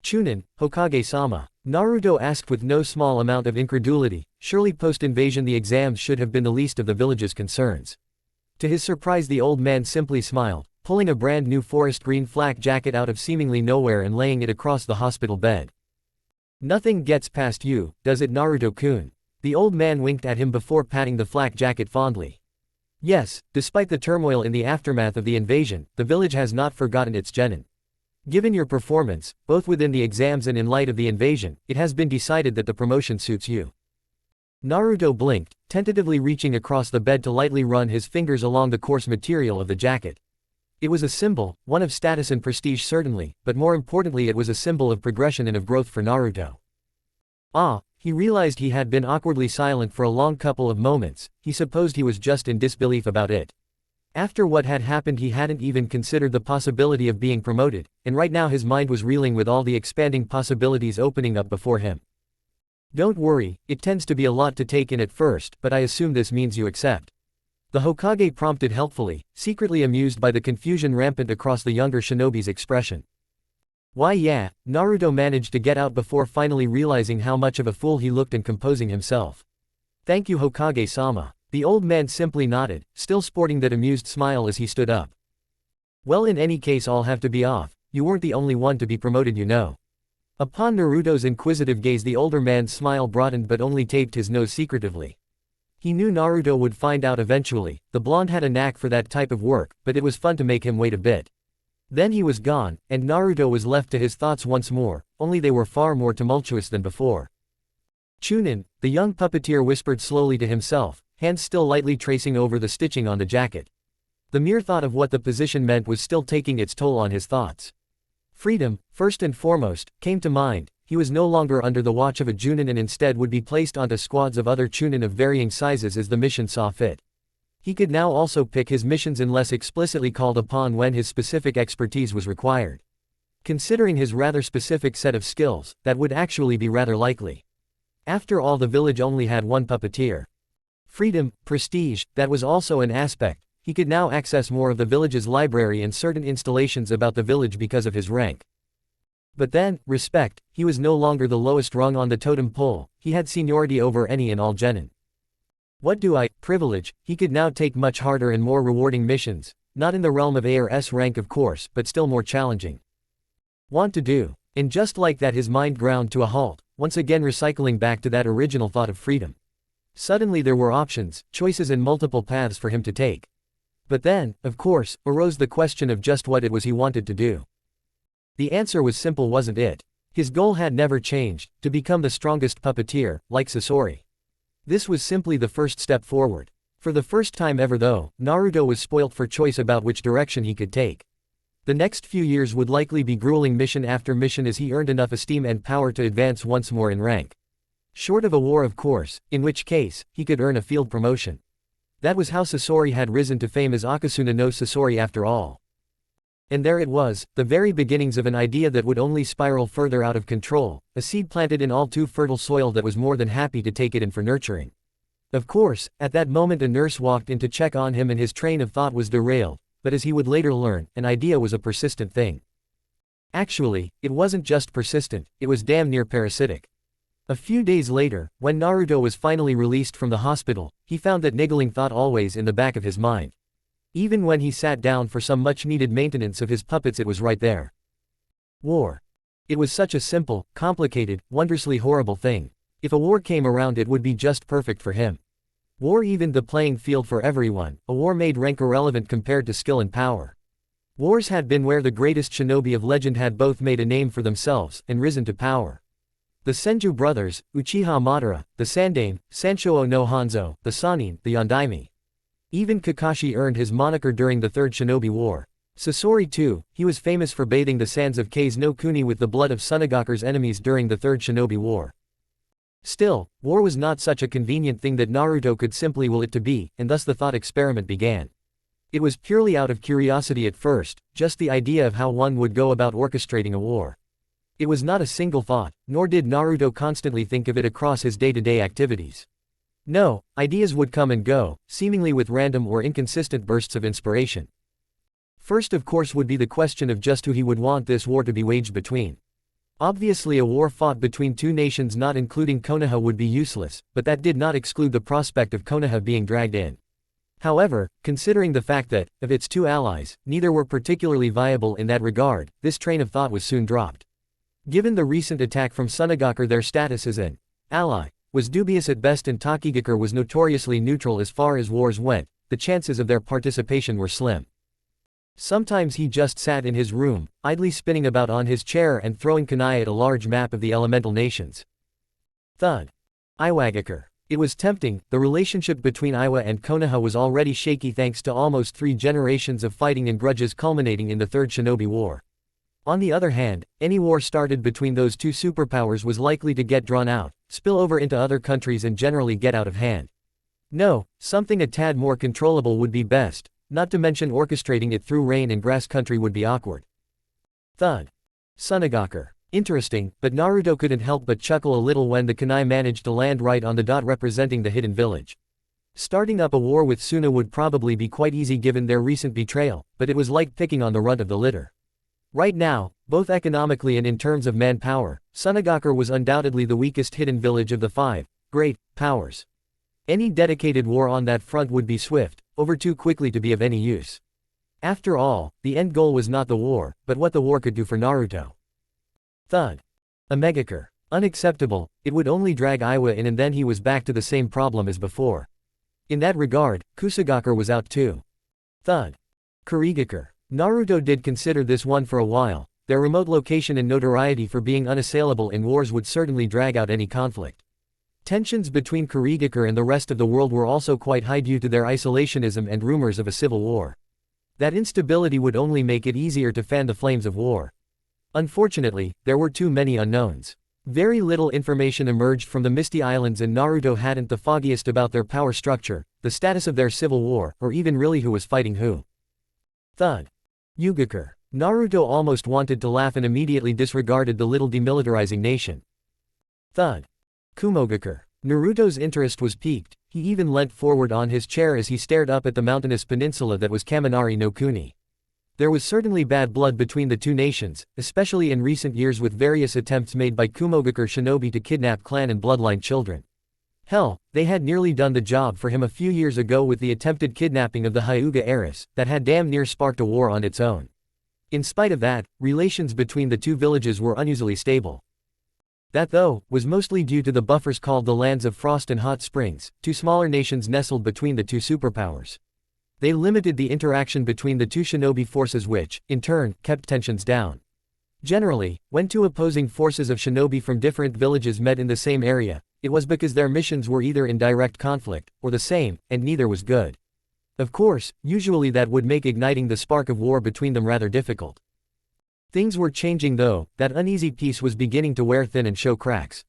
Chunin, Hokage-sama, Naruto asked with no small amount of incredulity. Surely post-invasion the exams should have been the least of the village's concerns. To his surprise the old man simply smiled, pulling a brand new forest green flak jacket out of seemingly nowhere and laying it across the hospital bed. Nothing gets past you, does it, Naruto-kun? The old man winked at him before patting the flak jacket fondly. Yes, despite the turmoil in the aftermath of the invasion, the village has not forgotten its genin. Given your performance, both within the exams and in light of the invasion, it has been decided that the promotion suits you. Naruto blinked, tentatively reaching across the bed to lightly run his fingers along the coarse material of the jacket. It was a symbol, one of status and prestige certainly, but more importantly it was a symbol of progression and of growth for Naruto. He realized he had been awkwardly silent for a long couple of moments. He supposed he was just in disbelief about it. After what had happened he hadn't even considered the possibility of being promoted, and right now his mind was reeling with all the expanding possibilities opening up before him. Don't worry, it tends to be a lot to take in at first, but I assume this means you accept. The Hokage prompted helpfully, secretly amused by the confusion rampant across the younger shinobi's expression. Why yeah, Naruto managed to get out before finally realizing how much of a fool he looked and composing himself. Thank you Hokage-sama. The old man simply nodded, still sporting that amused smile as he stood up. Well, in any case I'll have to be off, you weren't the only one to be promoted, you know. Upon Naruto's inquisitive gaze the older man's smile broadened but only taped his nose secretively. He knew Naruto would find out eventually. The blonde had a knack for that type of work, but it was fun to make him wait a bit. Then he was gone, and Naruto was left to his thoughts once more, only they were far more tumultuous than before. Chunin, the young puppeteer whispered slowly to himself, hands still lightly tracing over the stitching on the jacket. The mere thought of what the position meant was still taking its toll on his thoughts. Freedom, first and foremost, came to mind. He was no longer under the watch of a Junin and instead would be placed onto squads of other Chunin of varying sizes as the mission saw fit. He could now also pick his missions unless explicitly called upon when his specific expertise was required. Considering his rather specific set of skills, that would actually be rather likely. After all, the village only had one puppeteer. Freedom, prestige, that was also an aspect. He could now access more of the village's library and certain installations about the village because of his rank. But then, respect, he was no longer the lowest rung on the totem pole, he had seniority over any and all genin. Privilege, he could now take much harder and more rewarding missions, not in the realm of A or S rank of course, but still more challenging. Want to do. And just like that his mind ground to a halt, once again recycling back to that original thought of freedom. Suddenly there were options, choices and multiple paths for him to take. But then, of course, arose the question of just what it was he wanted to do. The answer was simple, wasn't it? His goal had never changed, to become the strongest puppeteer, like Sasori. This was simply the first step forward. For the first time ever though, Naruto was spoilt for choice about which direction he could take. The next few years would likely be grueling mission after mission as he earned enough esteem and power to advance once more in rank. Short of a war of course, in which case, he could earn a field promotion. That was how Sasori had risen to fame as Akasuna no Sasori after all. And there it was, the very beginnings of an idea that would only spiral further out of control, a seed planted in all too fertile soil that was more than happy to take it in for nurturing. Of course, at that moment a nurse walked in to check on him and his train of thought was derailed, but as he would later learn, an idea was a persistent thing. Actually, it wasn't just persistent, it was damn near parasitic. A few days later, when Naruto was finally released from the hospital, he found that niggling thought always in the back of his mind. Even when he sat down for some much-needed maintenance of his puppets it was right there. War. It was such a simple, complicated, wondrously horrible thing. If a war came around it would be just perfect for him. War evened the playing field for everyone, a war made rank irrelevant compared to skill and power. Wars had been where the greatest shinobi of legend had both made a name for themselves and risen to power. The Senju brothers, Uchiha Madara, the Sandaime, Sanshou no Hanzo, the Sannin, the Yondaime. Even Kakashi earned his moniker during the Third Shinobi War. Sasori too, he was famous for bathing the sands of Kase no Kuni with the blood of Tsunogakure's enemies during the Third Shinobi War. Still, war was not such a convenient thing that Naruto could simply will it to be, and thus the thought experiment began. It was purely out of curiosity at first, just the idea of how one would go about orchestrating a war. It was not a single thought, nor did Naruto constantly think of it across his day-to-day activities. No, ideas would come and go, seemingly with random or inconsistent bursts of inspiration. First of course would be the question of just who he would want this war to be waged between. Obviously a war fought between two nations not including Konoha would be useless, but that did not exclude the prospect of Konoha being dragged in. However, considering the fact that, of its two allies, neither were particularly viable in that regard, this train of thought was soon dropped. Given the recent attack from Sunagakur, their status as an ally was dubious at best, and Takigakure was notoriously neutral as far as wars went. The chances of their participation were slim. Sometimes he just sat in his room, idly spinning about on his chair and throwing kunai at a large map of the elemental nations. Thud. Iwagakure. It was tempting. The relationship between Iwa and Konoha was already shaky thanks to almost 3 generations of fighting and grudges culminating in the Third Shinobi War. On the other hand, any war started between those two superpowers was likely to get drawn out, spill over into other countries and generally get out of hand. No, something a tad more controllable would be best, not to mention orchestrating it through rain and grass country would be awkward. Thud. Sunagakur. Interesting, but Naruto couldn't help but chuckle a little when the kunai managed to land right on the dot representing the hidden village. Starting up a war with Suna would probably be quite easy given their recent betrayal, but it was like picking on the runt of the litter. Right now, both economically and in terms of manpower, Sunagakur was undoubtedly the weakest hidden village of the 5 great powers. Any dedicated war on that front would be swift, over too quickly to be of any use. After all, the end goal was not the war, but what the war could do for Naruto. Thud. Omegakure. Unacceptable, it would only drag Iwa in and then he was back to the same problem as before. In that regard, Kusagakure was out too. Thud. Kurigakure. Naruto did consider this one for a while. Their remote location and notoriety for being unassailable in wars would certainly drag out any conflict. Tensions between Kurigakure and the rest of the world were also quite high due to their isolationism and rumors of a civil war. That instability would only make it easier to fan the flames of war. Unfortunately, there were too many unknowns. Very little information emerged from the Misty Islands and Naruto hadn't the foggiest about their power structure, the status of their civil war, or even really who was fighting who. Thud. Yugakure. Naruto almost wanted to laugh and immediately disregarded the little demilitarizing nation. Thud. Kumogakure. Naruto's interest was piqued, he even leant forward on his chair as he stared up at the mountainous peninsula that was Kaminari no Kuni. There was certainly bad blood between the two nations, especially in recent years with various attempts made by Kumogakure shinobi to kidnap clan and bloodline children. Hell, they had nearly done the job for him a few years ago with the attempted kidnapping of the Hyuga heiress, that had damn near sparked a war on its own. In spite of that, relations between the two villages were unusually stable. That though, was mostly due to the buffers called the Lands of Frost and Hot Springs, two smaller nations nestled between the two superpowers. They limited the interaction between the two shinobi forces which, in turn, kept tensions down. Generally, when two opposing forces of shinobi from different villages met in the same area, it was because their missions were either in direct conflict, or the same, and neither was good. Of course, usually that would make igniting the spark of war between them rather difficult. Things were changing though, that uneasy peace was beginning to wear thin and show cracks.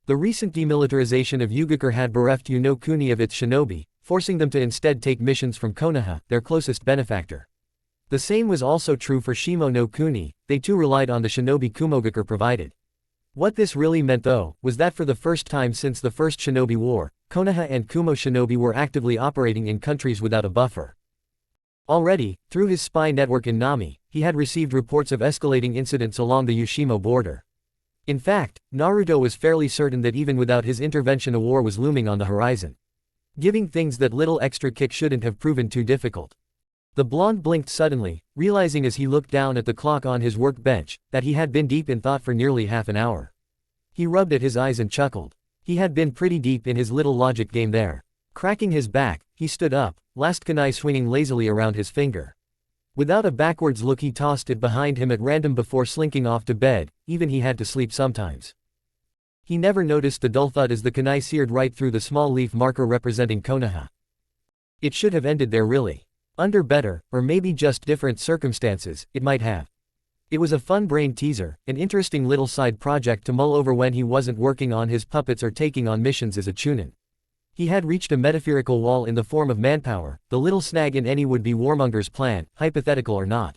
The recent demilitarization of Yugakure had bereft Yu no Kuni of its shinobi, forcing them to instead take missions from Konoha, their closest benefactor. The same was also true for Shimo no Kuni, they too relied on the shinobi Kumogakure provided. What this really meant though, was that for the first time since the First Shinobi War, Konoha and Kumo shinobi were actively operating in countries without a buffer. Already, through his spy network in Nami, he had received reports of escalating incidents along the Yushimo border. In fact, Naruto was fairly certain that even without his intervention a war was looming on the horizon. Giving things that little extra kick shouldn't have proven too difficult. The blonde blinked suddenly, realizing as he looked down at the clock on his workbench, that he had been deep in thought for nearly half an hour. He rubbed at his eyes and chuckled. He had been pretty deep in his little logic game there. Cracking his back, he stood up, last kunai swinging lazily around his finger. Without a backwards look he tossed it behind him at random before slinking off to bed, even he had to sleep sometimes. He never noticed the dull thud as the kunai seared right through the small leaf marker representing Konoha. It should have ended there really. Under better, or maybe just different circumstances, it might have. It was a fun brain teaser, an interesting little side project to mull over when he wasn't working on his puppets or taking on missions as a chunin. He had reached a metaphorical wall in the form of manpower, the little snag in any would-be warmonger's plan, hypothetical or not.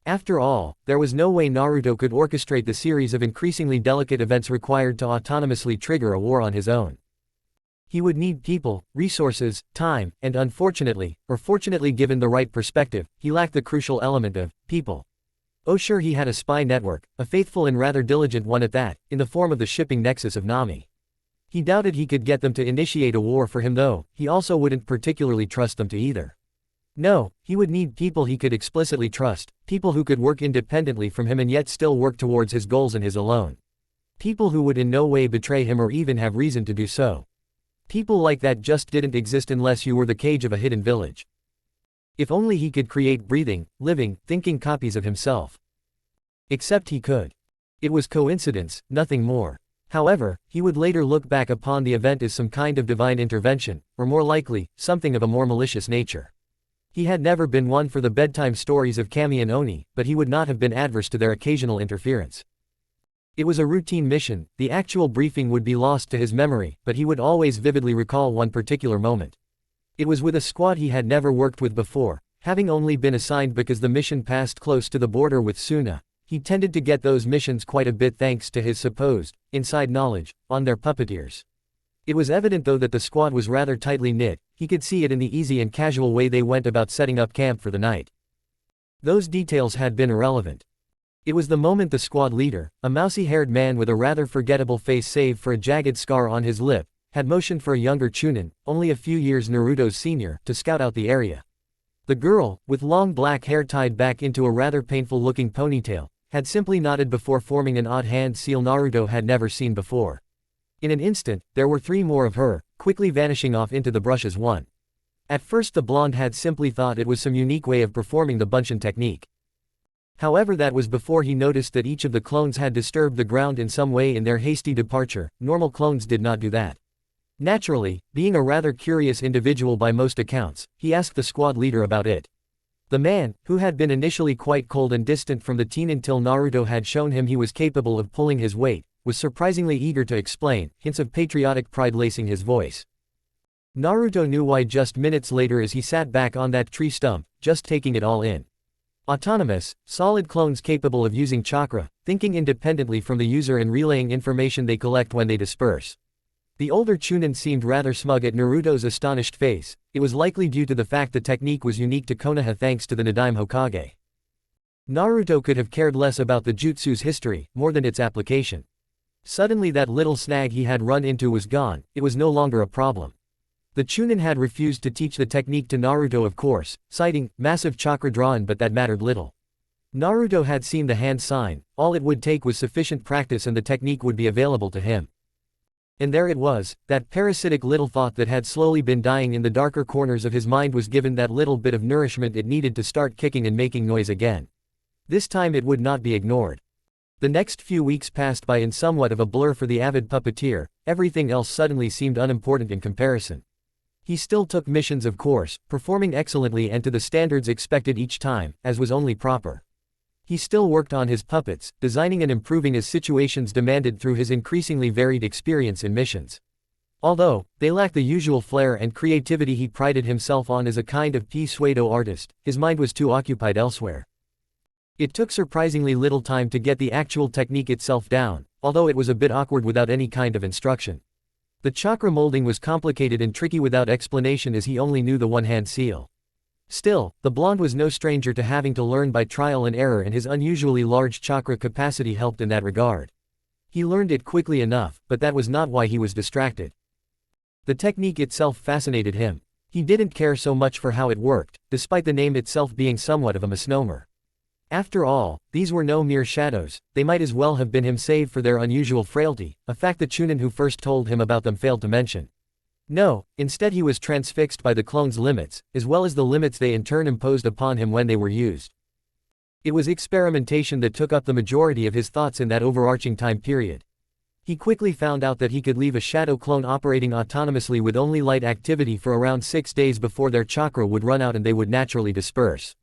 After all, there was no way Naruto could orchestrate the series of increasingly delicate events required to autonomously trigger a war on his own. He would need people, resources, time, and unfortunately, or fortunately given the right perspective, he lacked the crucial element of people. Oh sure, he had a spy network, a faithful and rather diligent one at that, in the form of the shipping nexus of Nami. He doubted he could get them to initiate a war for him though, he also wouldn't particularly trust them to either. No, he would need people he could explicitly trust, people who could work independently from him and yet still work towards his goals and his alone. People who would in no way betray him or even have reason to do so. People like that just didn't exist unless you were the cage of a hidden village. If only he could create breathing, living, thinking copies of himself. Except he could. It was coincidence, nothing more. However, he would later look back upon the event as some kind of divine intervention, or more likely, something of a more malicious nature. He had never been one for the bedtime stories of Kami and Oni, but he would not have been adverse to their occasional interference. It was a routine mission, the actual briefing would be lost to his memory, but he would always vividly recall one particular moment. It was with a squad he had never worked with before, having only been assigned because the mission passed close to the border with Suna. He tended to get those missions quite a bit thanks to his supposed, inside knowledge, on their puppeteers. It was evident though that the squad was rather tightly knit, he could see it in the easy and casual way they went about setting up camp for the night. Those details had been irrelevant. It was the moment the squad leader, a mousy-haired man with a rather forgettable face save for a jagged scar on his lip, had motioned for a younger Chunin, only a few years Naruto's senior, to scout out the area. The girl, with long black hair tied back into a rather painful-looking ponytail, had simply nodded before forming an odd hand seal Naruto had never seen before. In an instant, there were 3 more of her, quickly vanishing off into the brush as one. At first the blonde had simply thought it was some unique way of performing the Bunshin technique. However, that was before he noticed that each of the clones had disturbed the ground in some way in their hasty departure. Normal clones did not do that. Naturally, being a rather curious individual by most accounts, he asked the squad leader about it. The man, who had been initially quite cold and distant from the teen until Naruto had shown him he was capable of pulling his weight, was surprisingly eager to explain, hints of patriotic pride lacing his voice. Naruto knew why just minutes later as he sat back on that tree stump, just taking it all in. Autonomous, solid clones capable of using chakra, thinking independently from the user and relaying information they collect when they disperse. The older Chunin seemed rather smug at Naruto's astonished face. It was likely due to the fact the technique was unique to Konoha thanks to the Nadaime Hokage. Naruto could have cared less about the jutsu's history, more than its application. Suddenly that little snag he had run into was gone, it was no longer a problem. The Chunin had refused to teach the technique to Naruto of course, citing massive chakra drawn, but that mattered little. Naruto had seen the hand sign, all it would take was sufficient practice and the technique would be available to him. And there it was, that parasitic little thought that had slowly been dying in the darker corners of his mind was given that little bit of nourishment it needed to start kicking and making noise again. This time it would not be ignored. The next few weeks passed by in somewhat of a blur for the avid puppeteer, everything else suddenly seemed unimportant in comparison. He still took missions of course, performing excellently and to the standards expected each time, as was only proper. He still worked on his puppets, designing and improving as situations demanded through his increasingly varied experience in missions. Although they lacked the usual flair and creativity he prided himself on as a kind of pseudo artist, his mind was too occupied elsewhere. It took surprisingly little time to get the actual technique itself down, although it was a bit awkward without any kind of instruction. The chakra molding was complicated and tricky without explanation as he only knew the one-hand seal. Still, the blonde was no stranger to having to learn by trial and error, and his unusually large chakra capacity helped in that regard. He learned it quickly enough, but that was not why he was distracted. The technique itself fascinated him. He didn't care so much for how it worked, despite the name itself being somewhat of a misnomer. After all, these were no mere shadows, they might as well have been him save for their unusual frailty, a fact the Chunin who first told him about them failed to mention. No, instead he was transfixed by the clone's limits, as well as the limits they in turn imposed upon him when they were used. It was experimentation that took up the majority of his thoughts in that overarching time period. He quickly found out that he could leave a shadow clone operating autonomously with only light activity for around 6 days before their chakra would run out and they would naturally disperse.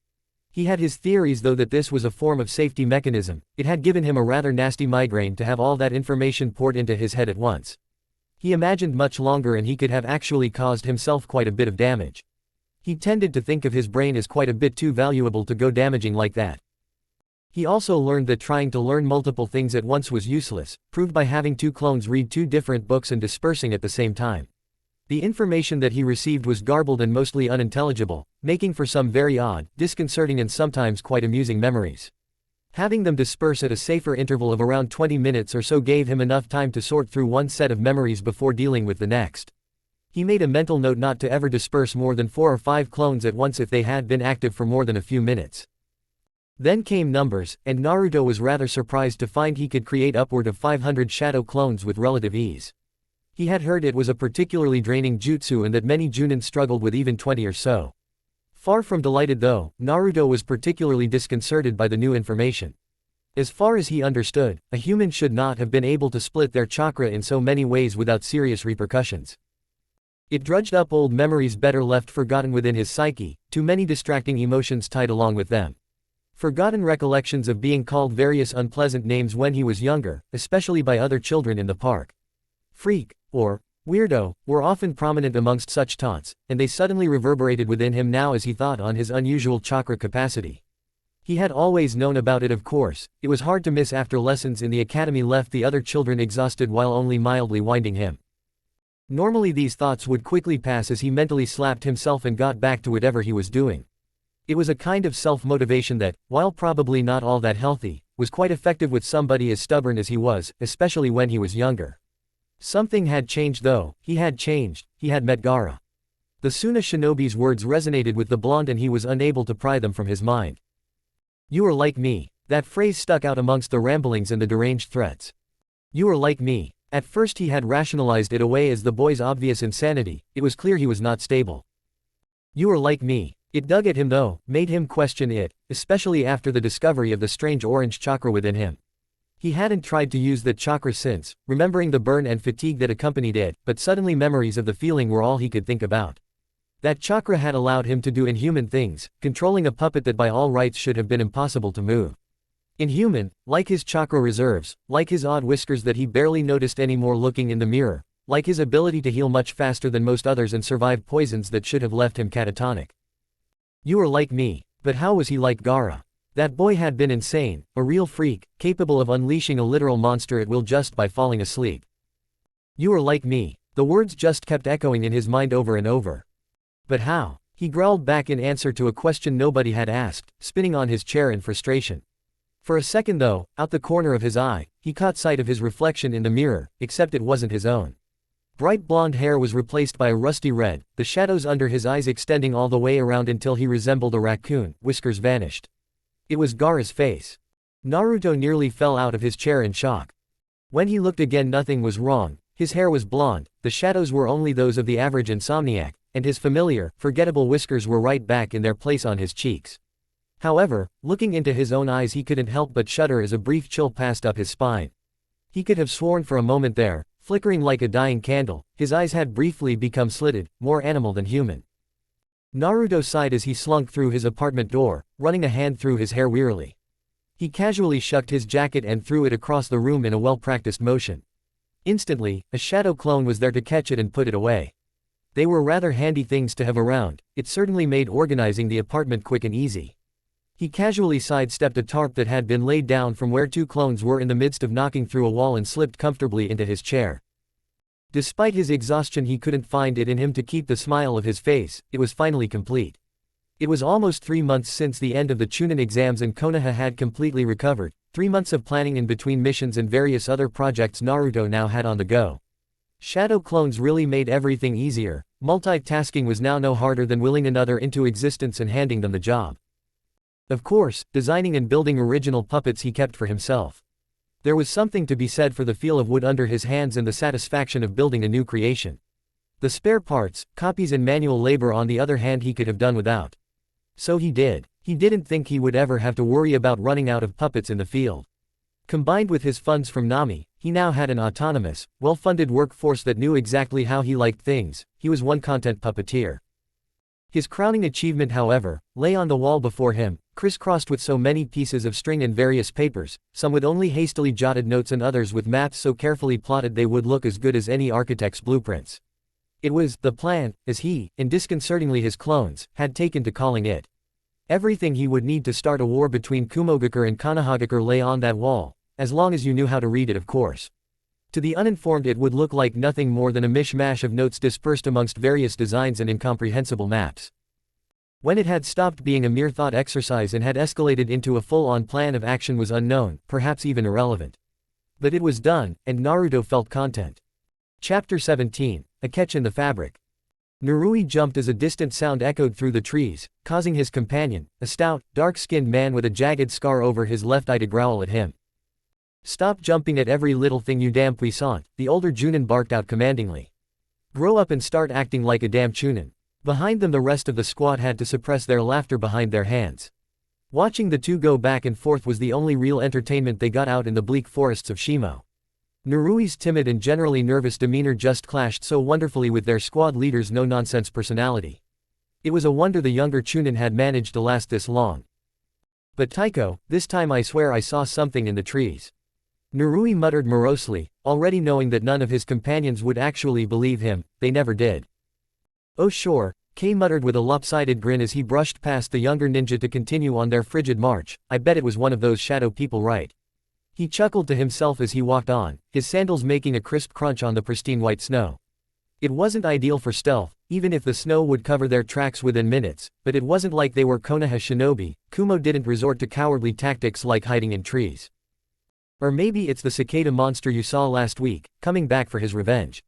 He had his theories though that this was a form of safety mechanism. It had given him a rather nasty migraine to have all that information poured into his head at once. He imagined much longer and he could have actually caused himself quite a bit of damage. He tended to think of his brain as quite a bit too valuable to go damaging like that. He also learned that trying to learn multiple things at once was useless, proved by having 2 clones read 2 different books and dispersing at the same time. The information that he received was garbled and mostly unintelligible, making for some very odd, disconcerting and sometimes quite amusing memories. Having them disperse at a safer interval of around 20 minutes or so gave him enough time to sort through one set of memories before dealing with the next. He made a mental note not to ever disperse more than 4 or 5 clones at once if they had been active for more than a few minutes. Then came numbers, and Naruto was rather surprised to find he could create upward of 500 shadow clones with relative ease. He had heard it was a particularly draining jutsu and that many Junin struggled with even 20 or so. Far from delighted though, Naruto was particularly disconcerted by the new information. As far as he understood, a human should not have been able to split their chakra in so many ways without serious repercussions. It drudged up old memories better left forgotten within his psyche, too many distracting emotions tied along with them. Forgotten recollections of being called various unpleasant names when he was younger, especially by other children in the park. Freak, or weirdo, were often prominent amongst such taunts, and they suddenly reverberated within him now as he thought on his unusual chakra capacity. He had always known about it, of course. It was hard to miss after lessons in the academy left the other children exhausted while only mildly winding him. Normally these thoughts would quickly pass as he mentally slapped himself and got back to whatever he was doing. It was a kind of self-motivation that, while probably not all that healthy, was quite effective with somebody as stubborn as he was, especially when he was younger. Something had changed though. He had changed. He had met Gaara. The Suna shinobi's words resonated with the blonde and he was unable to pry them from his mind. "You are like me." That phrase stuck out amongst the ramblings and the deranged threats. "You are like me." At first he had rationalized it away as the boy's obvious insanity. It was clear he was not stable. "You are like me." It dug at him though, made him question it, especially after the discovery of the strange orange chakra within him. He hadn't tried to use that chakra since, remembering the burn and fatigue that accompanied it, but suddenly memories of the feeling were all he could think about. That chakra had allowed him to do inhuman things, controlling a puppet that by all rights should have been impossible to move. Inhuman, like his chakra reserves, like his odd whiskers that he barely noticed anymore looking in the mirror, like his ability to heal much faster than most others and survive poisons that should have left him catatonic. You are like me. But how was he like Gaara? That boy had been insane, a real freak, capable of unleashing a literal monster at will just by falling asleep. You are like me. The words just kept echoing in his mind over and over. But how? He growled back in answer to a question nobody had asked, spinning on his chair in frustration. For a second though, out the corner of his eye, he caught sight of his reflection in the mirror, except it wasn't his own. Bright blonde hair was replaced by a rusty red, the shadows under his eyes extending all the way around until he resembled a raccoon. Whiskers vanished. It was Gaara's face. Naruto nearly fell out of his chair in shock. When he looked again nothing was wrong. His hair was blonde, the shadows were only those of the average insomniac, and his familiar, forgettable whiskers were right back in their place on his cheeks. However, looking into his own eyes he couldn't help but shudder as a brief chill passed up his spine. He could have sworn for a moment there, flickering like a dying candle, his eyes had briefly become slitted, more animal than human. Naruto sighed as he slunk through his apartment door, running a hand through his hair wearily. He casually shucked his jacket and threw it across the room in a well-practiced motion. Instantly, a shadow clone was there to catch it and put it away. They were rather handy things to have around. It certainly made organizing the apartment quick and easy. He casually sidestepped a tarp that had been laid down from where 2 clones were in the midst of knocking through a wall and slipped comfortably into his chair. Despite his exhaustion he couldn't find it in him to keep the smile of his face. It was finally complete. It was almost 3 months since the end of the Chunin exams and Konoha had completely recovered. 3 months of planning in between missions and various other projects Naruto now had on the go. Shadow clones really made everything easier. Multitasking was now no harder than willing another into existence and handing them the job. Of course, designing and building original puppets he kept for himself. There was something to be said for the feel of wood under his hands and the satisfaction of building a new creation. The spare parts, copies and manual labor on the other hand he could have done without. So he did. He didn't think he would ever have to worry about running out of puppets in the field. Combined with his funds from Nami, he now had an autonomous, well-funded workforce that knew exactly how he liked things. He was one content puppeteer. His crowning achievement, however, lay on the wall before him, crisscrossed with so many pieces of string and various papers, some with only hastily jotted notes and others with maps so carefully plotted they would look as good as any architect's blueprints. It was the plan, as he, and disconcertingly his clones, had taken to calling it. Everything he would need to start a war between Kumogakure and Konohagakure lay on that wall, as long as you knew how to read it, of course. To the uninformed it would look like nothing more than a mishmash of notes dispersed amongst various designs and incomprehensible maps. When it had stopped being a mere thought exercise and had escalated into a full-on plan of action was unknown, perhaps even irrelevant. But it was done, and Naruto felt content. Chapter 17, A Catch in the Fabric. Narui jumped as a distant sound echoed through the trees, causing his companion, a stout, dark-skinned man with a jagged scar over his left eye to growl at him. "Stop jumping at every little thing you damn puissant," the older Junin barked out commandingly. "Grow up and start acting like a damn Chunin." Behind them the rest of the squad had to suppress their laughter behind their hands. Watching the two go back and forth was the only real entertainment they got out in the bleak forests of Shimo. Narui's timid and generally nervous demeanor just clashed so wonderfully with their squad leader's no-nonsense personality. It was a wonder the younger Chunin had managed to last this long. "But Taiko, this time I swear I saw something in the trees." Narui muttered morosely, already knowing that none of his companions would actually believe him. They never did. "Oh sure," Kei muttered with a lopsided grin as he brushed past the younger ninja to continue on their frigid march. "I bet it was one of those shadow people, right?" He chuckled to himself as he walked on, his sandals making a crisp crunch on the pristine white snow. It wasn't ideal for stealth, even if the snow would cover their tracks within minutes, but it wasn't like they were Konoha shinobi. Kumo didn't resort to cowardly tactics like hiding in trees. Or maybe it's the cicada monster you saw last week, coming back for his revenge.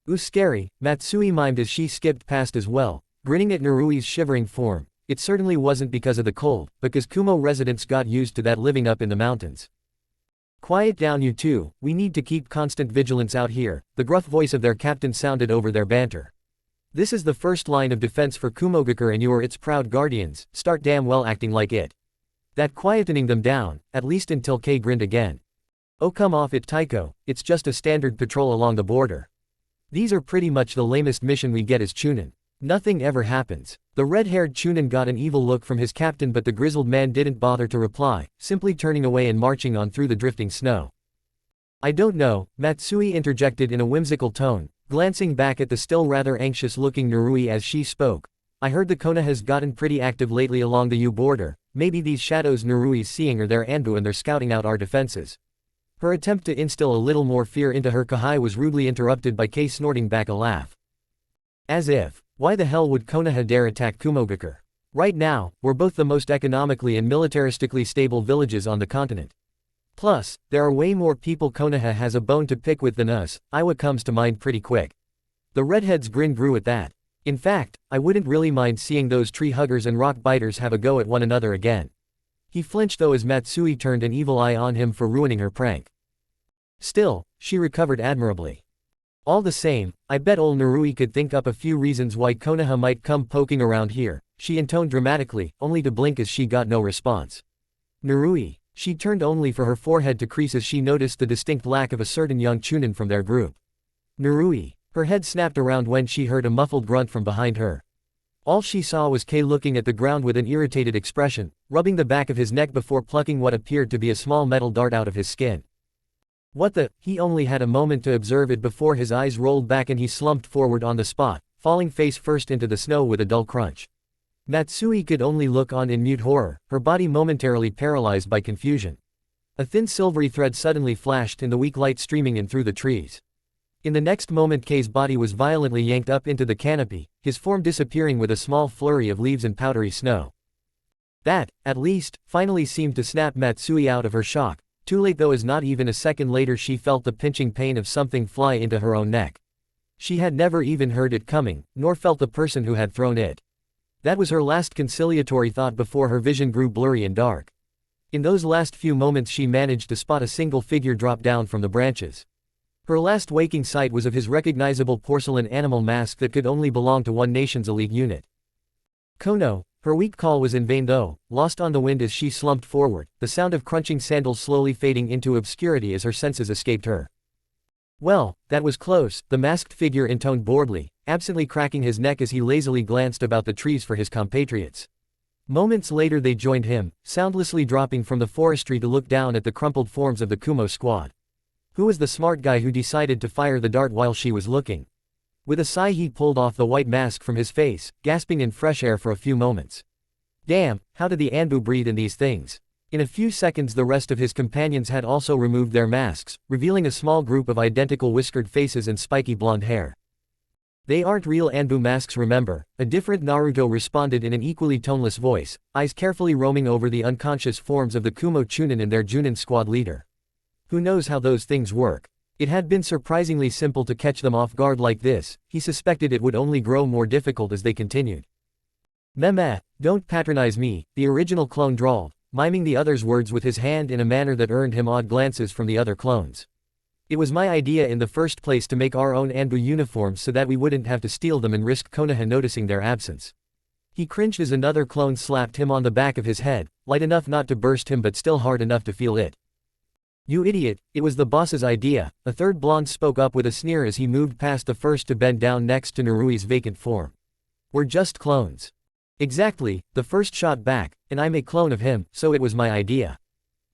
"Ooh scary," Matsui mimed as she skipped past as well, grinning at Narui's shivering form. It certainly wasn't because of the cold, because Kumo residents got used to that living up in the mountains. "Quiet down you two, we need to keep constant vigilance out here," the gruff voice of their captain sounded over their banter. "This is the first line of defense for Kumogakure and you are its proud guardians, start damn well acting like it." That quietening them down, at least until Kei grinned again. "Oh come off it Taiko, it's just a standard patrol along the border. These are pretty much the lamest mission we get as Chunin. Nothing ever happens." The red-haired Chunin got an evil look from his captain but the grizzled man didn't bother to reply, simply turning away and marching on through the drifting snow. "I don't know," Matsui interjected in a whimsical tone, glancing back at the still rather anxious-looking Narui as she spoke. "I heard the Konoha has gotten pretty active lately along the U border. Maybe these shadows Narui's seeing are their Anbu and they're scouting out our defenses." Her attempt to instill a little more fear into her Kahai was rudely interrupted by Kei snorting back a laugh. As if, why the hell would Konoha dare attack Kumogakure? Right now, we're both the most economically and militaristically stable villages on the continent. Plus, there are way more people Konoha has a bone to pick with than us. Iwa comes to mind pretty quick. The redhead's grin grew at that. "In fact, I wouldn't really mind seeing those tree huggers and rock biters have a go at one another again." He flinched though as Matsui turned an evil eye on him for ruining her prank. Still, she recovered admirably. "All the same, I bet ol' Narui could think up a few reasons why Konoha might come poking around here," she intoned dramatically, only to blink as she got no response. "Narui." She turned only for her forehead to crease as she noticed the distinct lack of a certain young Chunin from their group. "Narui." Her head snapped around when she heard a muffled grunt from behind her. All she saw was Kei looking at the ground with an irritated expression, rubbing the back of his neck before plucking what appeared to be a small metal dart out of his skin. "What the?" He only had a moment to observe it before his eyes rolled back and he slumped forward on the spot, falling face first into the snow with a dull crunch. Matsui could only look on in mute horror, her body momentarily paralyzed by confusion. A thin silvery thread suddenly flashed in the weak light streaming in through the trees. In the next moment Kei's body was violently yanked up into the canopy, his form disappearing with a small flurry of leaves and powdery snow. That, at least, finally seemed to snap Matsui out of her shock. Too late though, as not even a second later she felt the pinching pain of something fly into her own neck. She had never even heard it coming, nor felt the person who had thrown it. That was her last conciliatory thought before her vision grew blurry and dark. In those last few moments she managed to spot a single figure drop down from the branches. Her last waking sight was of his recognizable porcelain animal mask that could only belong to one nation's elite unit. Kono. Her weak call was in vain though, lost on the wind as she slumped forward, the sound of crunching sandals slowly fading into obscurity as her senses escaped her. "Well, that was close," the masked figure intoned boredly, absently cracking his neck as he lazily glanced about the trees for his compatriots. Moments later they joined him, soundlessly dropping from the forestry to look down at the crumpled forms of the Kumo squad. Who was the smart guy who decided to fire the dart while she was looking? With a sigh he pulled off the white mask from his face, gasping in fresh air for a few moments. Damn, how did the Anbu breathe in these things? In a few seconds the rest of his companions had also removed their masks, revealing a small group of identical whiskered faces and spiky blonde hair. "They aren't real Anbu masks, remember," a different Naruto responded in an equally toneless voice, eyes carefully roaming over the unconscious forms of the Kumo Chunin and their Junin squad leader. "Who knows how those things work? It had been surprisingly simple to catch them off guard like this. He suspected it would only grow more difficult as they continued. "Meh, don't patronize me," the original clone drawled, miming the other's words with his hand in a manner that earned him odd glances from the other clones. "It was my idea in the first place to make our own Anbu uniforms so that we wouldn't have to steal them and risk Konoha noticing their absence." He cringed as another clone slapped him on the back of his head, light enough not to burst him but still hard enough to feel it. "You idiot, it was the boss's idea," a third blonde spoke up with a sneer as he moved past the first to bend down next to Narui's vacant form. "We're just clones." "Exactly," the first shot back, "and I'm a clone of him, so it was my idea."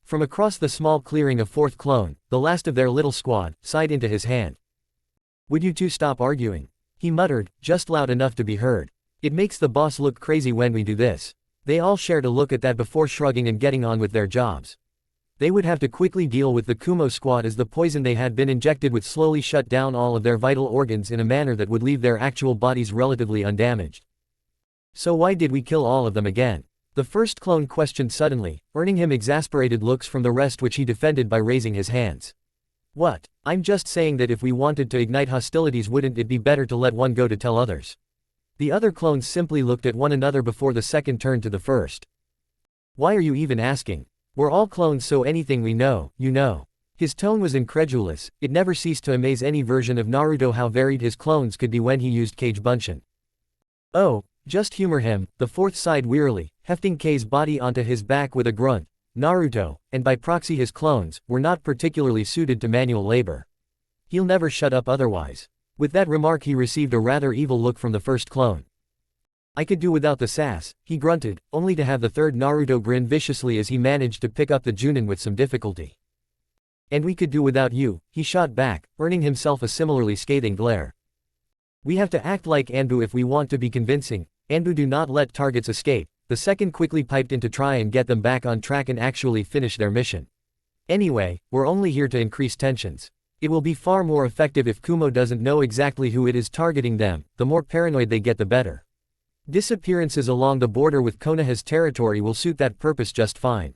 From across the small clearing a fourth clone, the last of their little squad, sighed into his hand. "Would you two stop arguing?" he muttered, just loud enough to be heard. "It makes the boss look crazy when we do this." They all shared a look at that before shrugging and getting on with their jobs. They would have to quickly deal with the Kumo squad as the poison they had been injected with slowly shut down all of their vital organs in a manner that would leave their actual bodies relatively undamaged. "So why did we kill all of them again?" The first clone questioned suddenly, earning him exasperated looks from the rest which he defended by raising his hands. "What? I'm just saying that if we wanted to ignite hostilities, wouldn't it be better to let one go to tell others?" The other clones simply looked at one another before the second turned to the first. "Why are you even asking? We're all clones, so anything we know, you know." His tone was incredulous. It never ceased to amaze any version of Naruto how varied his clones could be when he used Kage Bunshin. "Oh, just humor him," the fourth sighed wearily, hefting Kei's body onto his back with a grunt. "Naruto, and by proxy his clones, were not particularly suited to manual labor. He'll never shut up otherwise." With that remark he received a rather evil look from the first clone. "I could do without the sass," he grunted, only to have the third Naruto grin viciously as he managed to pick up the Junin with some difficulty. "And we could do without you," he shot back, earning himself a similarly scathing glare. "We have to act like Anbu if we want to be convincing. Anbu do not let targets escape," the second quickly piped in to try and get them back on track and actually finish their mission. "Anyway, we're only here to increase tensions. It will be far more effective if Kumo doesn't know exactly who it is targeting them. The more paranoid they get the better. Disappearances along the border with Konoha's territory will suit that purpose just fine.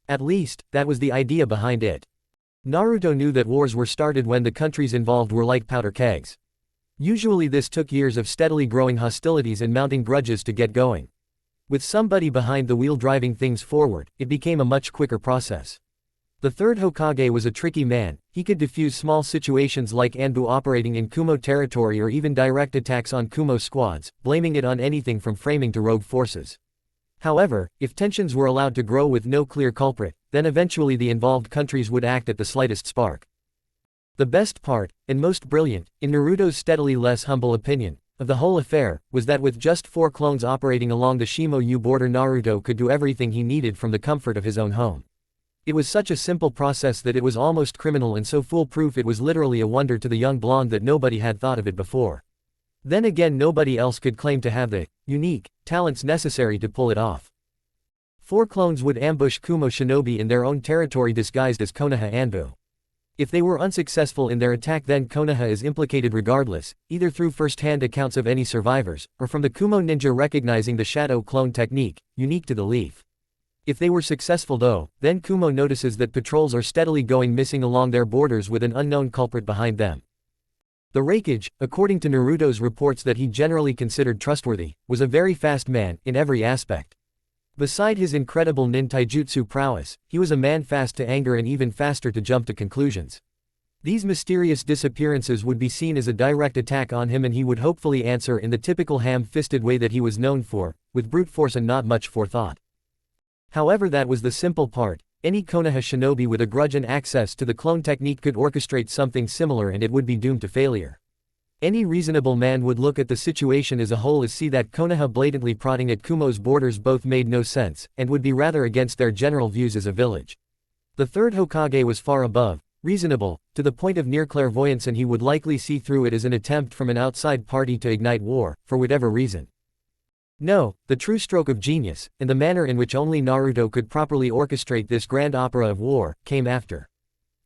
At least, that was the idea behind it." Naruto knew that wars were started when the countries involved were like powder kegs. Usually this took years of steadily growing hostilities and mounting grudges to get going. With somebody behind the wheel driving things forward, it became a much quicker process. The third Hokage was a tricky man. He could defuse small situations like Anbu operating in Kumo territory or even direct attacks on Kumo squads, blaming it on anything from framing to rogue forces. However, if tensions were allowed to grow with no clear culprit, then eventually the involved countries would act at the slightest spark. The best part, and most brilliant, in Naruto's steadily less humble opinion, of the whole affair, was that with just 4 clones operating along the Shimo-U border, Naruto could do everything he needed from the comfort of his own home. It was such a simple process that it was almost criminal, and so foolproof it was literally a wonder to the young blonde that nobody had thought of it before. Then again, nobody else could claim to have the unique talents necessary to pull it off. 4 clones would ambush Kumo shinobi in their own territory disguised as Konoha Anbu. If they were unsuccessful in their attack, then Konoha is implicated regardless, either through first-hand accounts of any survivors, or from the Kumo ninja recognizing the shadow clone technique, unique to the leaf. If they were successful though, then Kumo notices that patrols are steadily going missing along their borders with an unknown culprit behind them. The Raikage, according to Naruto's reports that he generally considered trustworthy, was a very fast man, in every aspect. Beside his incredible nintaijutsu prowess, he was a man fast to anger and even faster to jump to conclusions. These mysterious disappearances would be seen as a direct attack on him, and he would hopefully answer in the typical ham-fisted way that he was known for, with brute force and not much forethought. However, that was the simple part. Any Konoha shinobi with a grudge and access to the clone technique could orchestrate something similar, and it would be doomed to failure. Any reasonable man would look at the situation as a whole as see that Konoha blatantly prodding at Kumo's borders both made no sense, and would be rather against their general views as a village. The third Hokage was far above reasonable, to the point of near clairvoyance, and he would likely see through it as an attempt from an outside party to ignite war, for whatever reason. No, the true stroke of genius, and the manner in which only Naruto could properly orchestrate this grand opera of war, came after.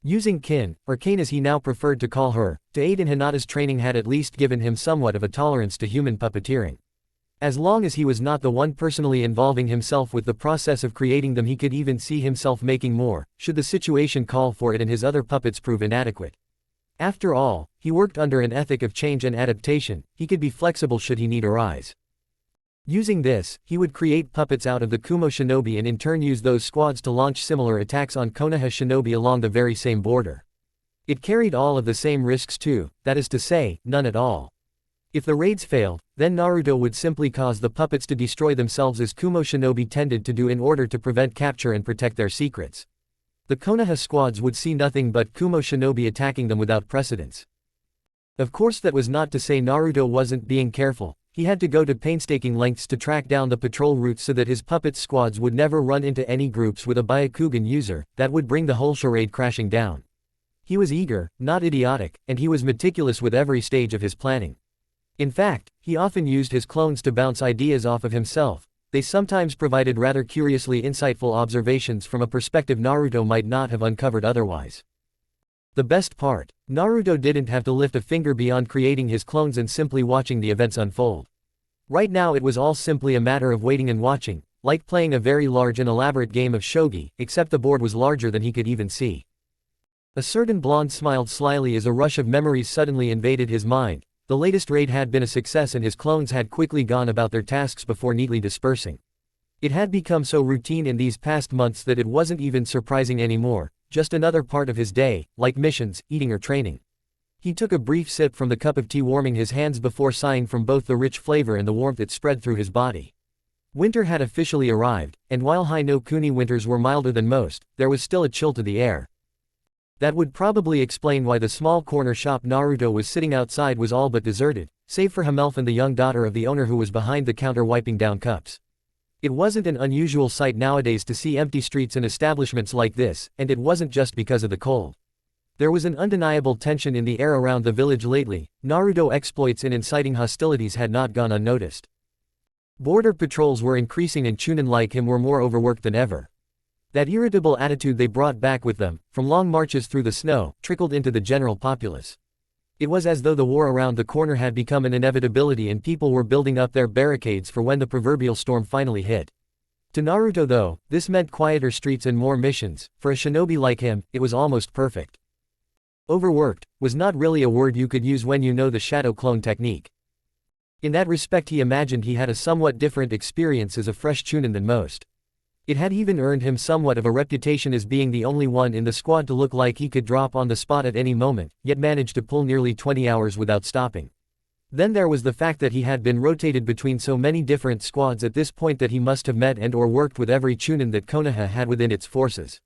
Using Kin, or Kane as he now preferred to call her, to aid in Hinata's training had at least given him somewhat of a tolerance to human puppeteering. As long as he was not the one personally involving himself with the process of creating them, he could even see himself making more, should the situation call for it and his other puppets prove inadequate. After all, he worked under an ethic of change and adaptation, he could be flexible should he need arise. Using this, he would create puppets out of the Kumo shinobi and in turn use those squads to launch similar attacks on Konoha shinobi along the very same border. It carried all of the same risks too, that is to say, none at all. If the raids failed, then Naruto would simply cause the puppets to destroy themselves as Kumo shinobi tended to do in order to prevent capture and protect their secrets. The Konoha squads would see nothing but Kumo shinobi attacking them without precedence. Of course, that was not to say Naruto wasn't being careful. He had to go to painstaking lengths to track down the patrol routes so that his puppets' squads would never run into any groups with a Byakugan user, that would bring the whole charade crashing down. He was eager, not idiotic, and he was meticulous with every stage of his planning. In fact, he often used his clones to bounce ideas off of himself. They sometimes provided rather curiously insightful observations from a perspective Naruto might not have uncovered otherwise. The best part, Naruto didn't have to lift a finger beyond creating his clones and simply watching the events unfold. Right now it was all simply a matter of waiting and watching, like playing a very large and elaborate game of shogi, except the board was larger than he could even see. A certain blonde smiled slyly as a rush of memories suddenly invaded his mind. The latest raid had been a success and his clones had quickly gone about their tasks before neatly dispersing. It had become so routine in these past months that it wasn't even surprising anymore, just another part of his day, like missions, eating or training. He took a brief sip from the cup of tea, warming his hands before sighing from both the rich flavor and the warmth it spread through his body. Winter had officially arrived, and while High no Kuni winters were milder than most, there was still a chill to the air. That would probably explain why the small corner shop Naruto was sitting outside was all but deserted, save for Himelf and the young daughter of the owner who was behind the counter wiping down cups. It wasn't an unusual sight nowadays to see empty streets and establishments like this, and it wasn't just because of the cold. There was an undeniable tension in the air around the village lately. Naruto exploits in inciting hostilities had not gone unnoticed. Border patrols were increasing and Chunin like him were more overworked than ever. That irritable attitude they brought back with them, from long marches through the snow, trickled into the general populace. It was as though the war around the corner had become an inevitability and people were building up their barricades for when the proverbial storm finally hit. To Naruto though, this meant quieter streets and more missions. For a shinobi like him, it was almost perfect. Overworked was not really a word you could use when you know the shadow clone technique. In that respect he imagined he had a somewhat different experience as a fresh Chunin than most. It had even earned him somewhat of a reputation as being the only one in the squad to look like he could drop on the spot at any moment, yet managed to pull nearly 20 hours without stopping. Then there was the fact that he had been rotated between so many different squads at this point that he must have met and or worked with every Chunin that Konoha had within its forces.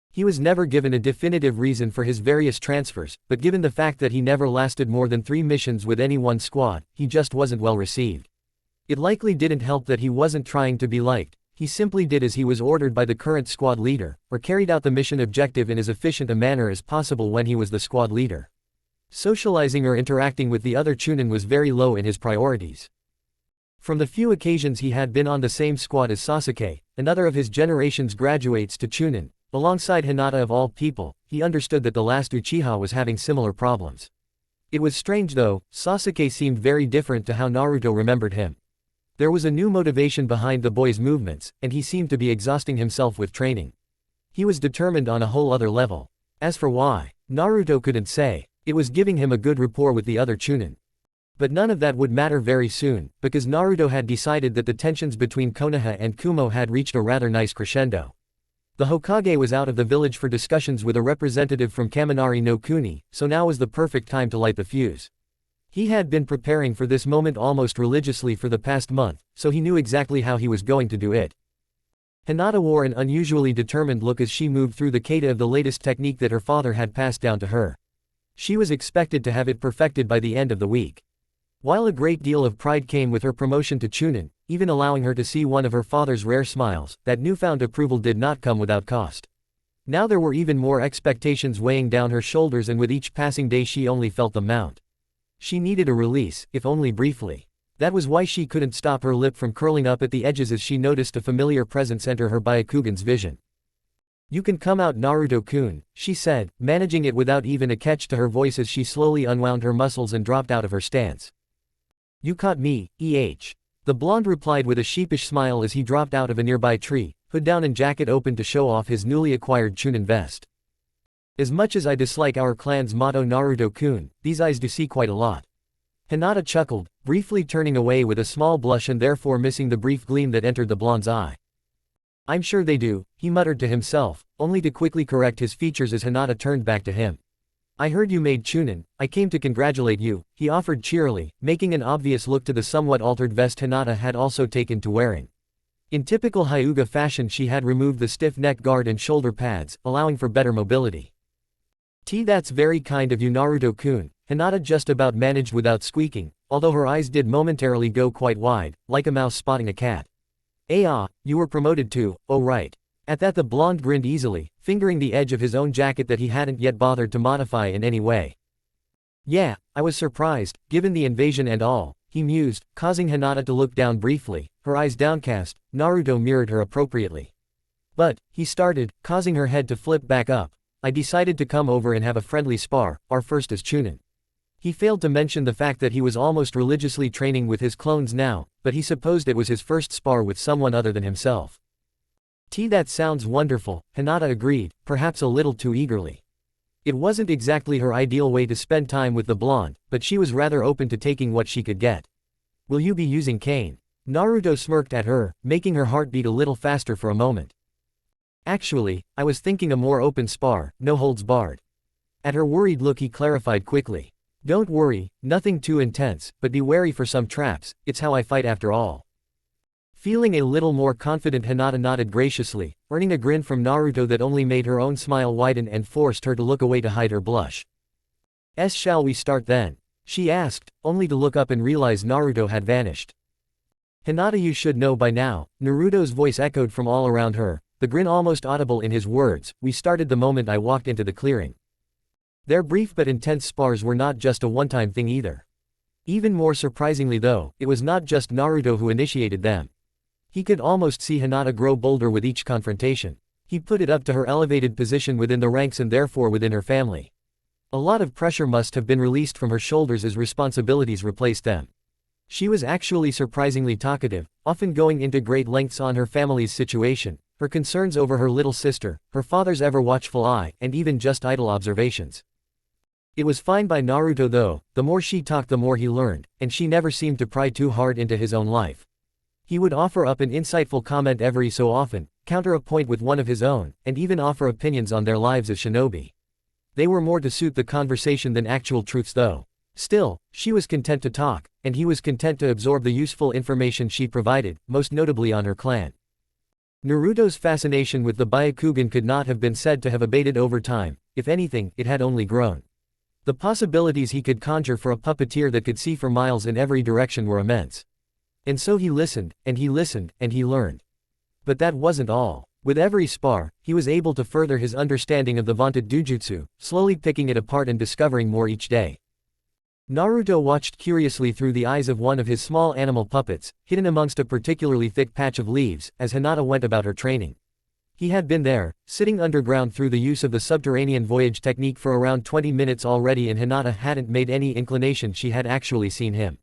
He was never given a definitive reason for his various transfers, but given the fact that he never lasted more than 3 missions with any one squad, he just wasn't well received. It likely didn't help that he wasn't trying to be liked. He simply did as he was ordered by the current squad leader, or carried out the mission objective in as efficient a manner as possible when he was the squad leader. Socializing or interacting with the other Chunin was very low in his priorities. From the few occasions he had been on the same squad as Sasuke, another of his generation's graduates to Chunin, alongside Hinata of all people, he understood that the last Uchiha was having similar problems. It was strange though, Sasuke seemed very different to how Naruto remembered him. There was a new motivation behind the boy's movements, and he seemed to be exhausting himself with training. He was determined on a whole other level. As for why, Naruto couldn't say. It was giving him a good rapport with the other Chunin. But none of that would matter very soon, because Naruto had decided that the tensions between Konoha and Kumo had reached a rather nice crescendo. The Hokage was out of the village for discussions with a representative from Kaminari no Kuni, so now was the perfect time to light the fuse. He had been preparing for this moment almost religiously for the past month, so he knew exactly how he was going to do it. Hinata wore an unusually determined look as she moved through the kata of the latest technique that her father had passed down to her. She was expected to have it perfected by the end of the week. While a great deal of pride came with her promotion to Chunin, even allowing her to see one of her father's rare smiles, that newfound approval did not come without cost. Now there were even more expectations weighing down her shoulders, and with each passing day she only felt them mount. She needed a release, if only briefly. That was why she couldn't stop her lip from curling up at the edges as she noticed a familiar presence enter her Byakugan's vision. "You can come out, Naruto-kun," she said, managing it without even a catch to her voice as she slowly unwound her muscles and dropped out of her stance. "You caught me, The blonde replied with a sheepish smile as he dropped out of a nearby tree, hood down and jacket open to show off his newly acquired Chunin vest. As much as I dislike our clan's motto Naruto-kun, these eyes do see quite a lot. Hinata chuckled, briefly turning away with a small blush and therefore missing the brief gleam that entered the blonde's eye. I'm sure they do, he muttered to himself, only to quickly correct his features as Hinata turned back to him. I heard you made chunin, I came to congratulate you, he offered cheerily, making an obvious look to the somewhat altered vest Hinata had also taken to wearing. In typical Hyuga fashion she had removed the stiff neck guard and shoulder pads, allowing for better mobility. That's very kind of you Naruto-kun, Hinata just about managed without squeaking, although her eyes did momentarily go quite wide, like a mouse spotting a cat. You were promoted too, oh right. At that the blonde grinned easily, fingering the edge of his own jacket that he hadn't yet bothered to modify in any way. Yeah, I was surprised, given the invasion and all, he mused, causing Hinata to look down briefly, her eyes downcast. Naruto mirrored her appropriately. But, he started, causing her head to flip back up, I decided to come over and have a friendly spar, our first as chunin. He failed to mention the fact that he was almost religiously training with his clones now, but he supposed it was his first spar with someone other than himself. That sounds wonderful, Hinata agreed, perhaps a little too eagerly. It wasn't exactly her ideal way to spend time with the blonde, but she was rather open to taking what she could get. Will you be using cane? Naruto smirked at her, making her heart beat a little faster for a moment. Actually, I was thinking a more open spar, no holds barred. At her worried look he clarified quickly. Don't worry, nothing too intense, but be wary for some traps, it's how I fight after all. Feeling a little more confident Hinata nodded graciously, earning a grin from Naruto that only made her own smile widen and forced her to look away to hide her blush. Shall we start then? She asked, only to look up and realize Naruto had vanished. Hinata, you should know by now, Naruto's voice echoed from all around her, the grin almost audible in his words, we started the moment I walked into the clearing. Their brief but intense spars were not just a one-time thing either. Even more surprisingly though, it was not just Naruto who initiated them. He could almost see Hinata grow bolder with each confrontation. He put it up to her elevated position within the ranks and therefore within her family. A lot of pressure must have been released from her shoulders as responsibilities replaced them. She was actually surprisingly talkative, often going into great lengths on her family's situation, her concerns over her little sister, her father's ever-watchful eye, and even just idle observations. It was fine by Naruto though, the more she talked the more he learned, and she never seemed to pry too hard into his own life. He would offer up an insightful comment every so often, counter a point with one of his own, and even offer opinions on their lives as shinobi. They were more to suit the conversation than actual truths though. Still, she was content to talk, and he was content to absorb the useful information she provided, most notably on her clan. Naruto's fascination with the Byakugan could not have been said to have abated over time, if anything, it had only grown. The possibilities he could conjure for a puppeteer that could see for miles in every direction were immense. And so he listened, and he listened, and he learned. But that wasn't all. With every spar, he was able to further his understanding of the vaunted Dujutsu, slowly picking it apart and discovering more each day. Naruto watched curiously through the eyes of one of his small animal puppets, hidden amongst a particularly thick patch of leaves, as Hinata went about her training. He had been there, sitting underground through the use of the subterranean voyage technique for around 20 minutes already, and Hinata hadn't made any inclination she had actually seen him.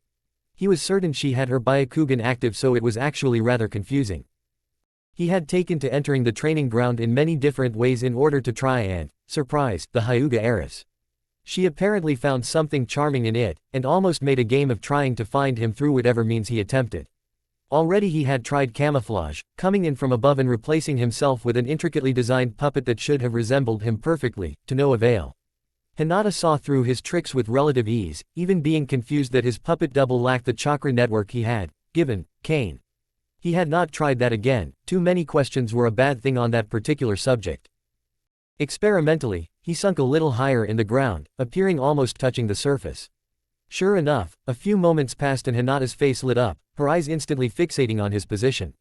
He was certain she had her Byakugan active, so it was actually rather confusing. He had taken to entering the training ground in many different ways in order to try and surprise the Hyuga heiress. She apparently found something charming in it, and almost made a game of trying to find him through whatever means he attempted. Already he had tried camouflage, coming in from above and replacing himself with an intricately designed puppet that should have resembled him perfectly, to no avail. Hinata saw through his tricks with relative ease, even being confused that his puppet double lacked the chakra network he had given Cain. He had not tried that again, too many questions were a bad thing on that particular subject. Experimentally, he sunk a little higher in the ground, appearing almost touching the surface. Sure enough, a few moments passed and Hinata's face lit up, her eyes instantly fixating on his position.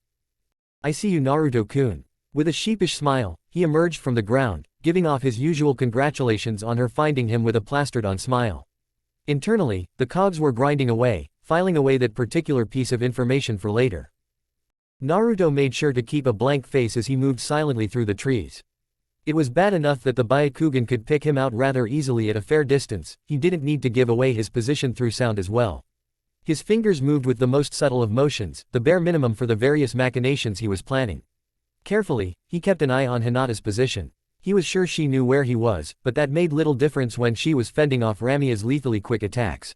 I see you Naruto-kun. With a sheepish smile, he emerged from the ground, giving off his usual congratulations on her finding him with a plastered-on smile. Internally, the cogs were grinding away, filing away that particular piece of information for later. Naruto made sure to keep a blank face as he moved silently through the trees. It was bad enough that the Byakugan could pick him out rather easily at a fair distance, he didn't need to give away his position through sound as well. His fingers moved with the most subtle of motions, the bare minimum for the various machinations he was planning. Carefully, he kept an eye on Hinata's position. He was sure she knew where he was, but that made little difference when she was fending off Ramia's lethally quick attacks.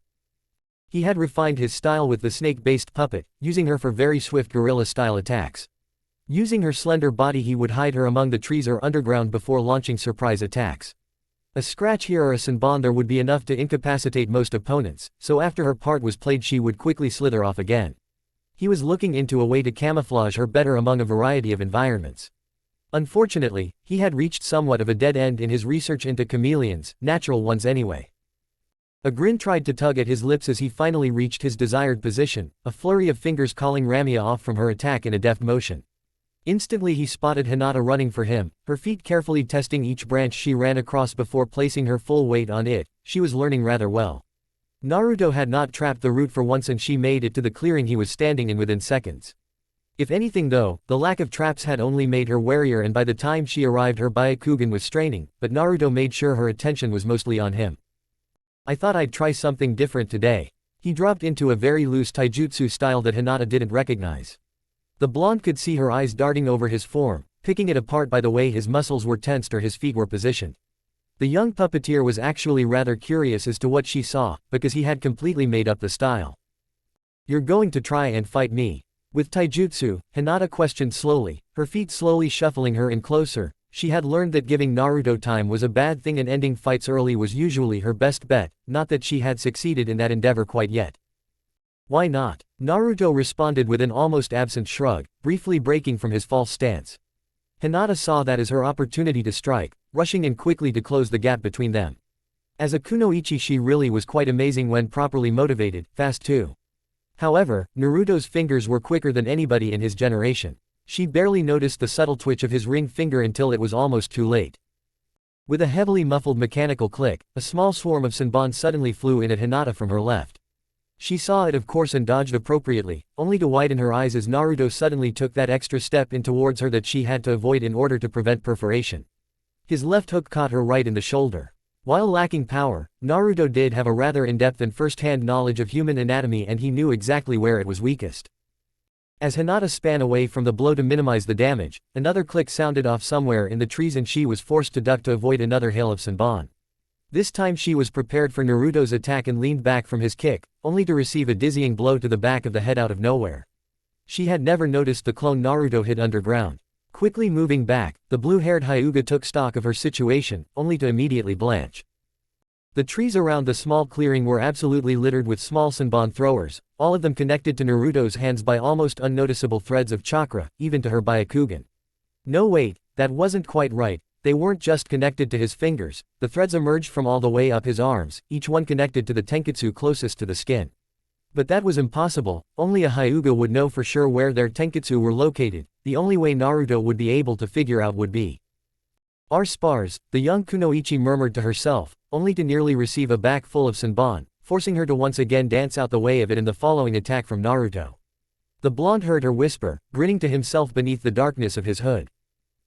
He had refined his style with the snake-based puppet, using her for very swift guerrilla-style attacks. Using her slender body he would hide her among the trees or underground before launching surprise attacks. A scratch here or a senbon there would be enough to incapacitate most opponents, so after her part was played she would quickly slither off again. He was looking into a way to camouflage her better among a variety of environments. Unfortunately, he had reached somewhat of a dead end in his research into chameleons, natural ones anyway. A grin tried to tug at his lips as he finally reached his desired position, a flurry of fingers calling Ramia off from her attack in a deft motion. Instantly he spotted Hinata running for him, her feet carefully testing each branch she ran across before placing her full weight on it. She was learning rather well. Naruto had not trapped the root for once and she made it to the clearing he was standing in within seconds. If anything though, the lack of traps had only made her warier and by the time she arrived her Byakugan was straining, but Naruto made sure her attention was mostly on him. I thought I'd try something different today. He dropped into a very loose taijutsu style that Hinata didn't recognize. The blonde could see her eyes darting over his form, picking it apart by the way his muscles were tensed or his feet were positioned. The young puppeteer was actually rather curious as to what she saw, because he had completely made up the style. "You're going to try and fight me?" With taijutsu, Hinata questioned slowly, her feet slowly shuffling her in closer. She had learned that giving Naruto time was a bad thing and ending fights early was usually her best bet, not that she had succeeded in that endeavor quite yet. "Why not?" Naruto responded with an almost absent shrug, briefly breaking from his false stance. Hinata saw that as her opportunity to strike, rushing in quickly to close the gap between them. As a kunoichi she really was quite amazing when properly motivated, fast too. However, Naruto's fingers were quicker than anybody in his generation. She barely noticed the subtle twitch of his ring finger until it was almost too late. With a heavily muffled mechanical click, a small swarm of senbon suddenly flew in at Hinata from her left. She saw it of course and dodged appropriately, only to widen her eyes as Naruto suddenly took that extra step in towards her that she had to avoid in order to prevent perforation. His left hook caught her right in the shoulder. While lacking power, Naruto did have a rather in-depth and first-hand knowledge of human anatomy and he knew exactly where it was weakest. As Hinata span away from the blow to minimize the damage, another click sounded off somewhere in the trees and she was forced to duck to avoid another hail of senbon. This time she was prepared for Naruto's attack and leaned back from his kick, only to receive a dizzying blow to the back of the head out of nowhere. She had never noticed the clone Naruto hid underground. Quickly moving back, the blue-haired Hyuga took stock of her situation, only to immediately blanch. The trees around the small clearing were absolutely littered with small senbon throwers, all of them connected to Naruto's hands by almost unnoticeable threads of chakra, even to her Byakugan. No wait, that wasn't quite right, they weren't just connected to his fingers, the threads emerged from all the way up his arms, each one connected to the tenketsu closest to the skin. But that was impossible, only a Hyuga would know for sure where their tenketsu were located, the only way Naruto would be able to figure out would be. "Our spars," the young kunoichi murmured to herself, only to nearly receive a back full of senbon, forcing her to once again dance out the way of it in the following attack from Naruto. The blonde heard her whisper, grinning to himself beneath the darkness of his hood.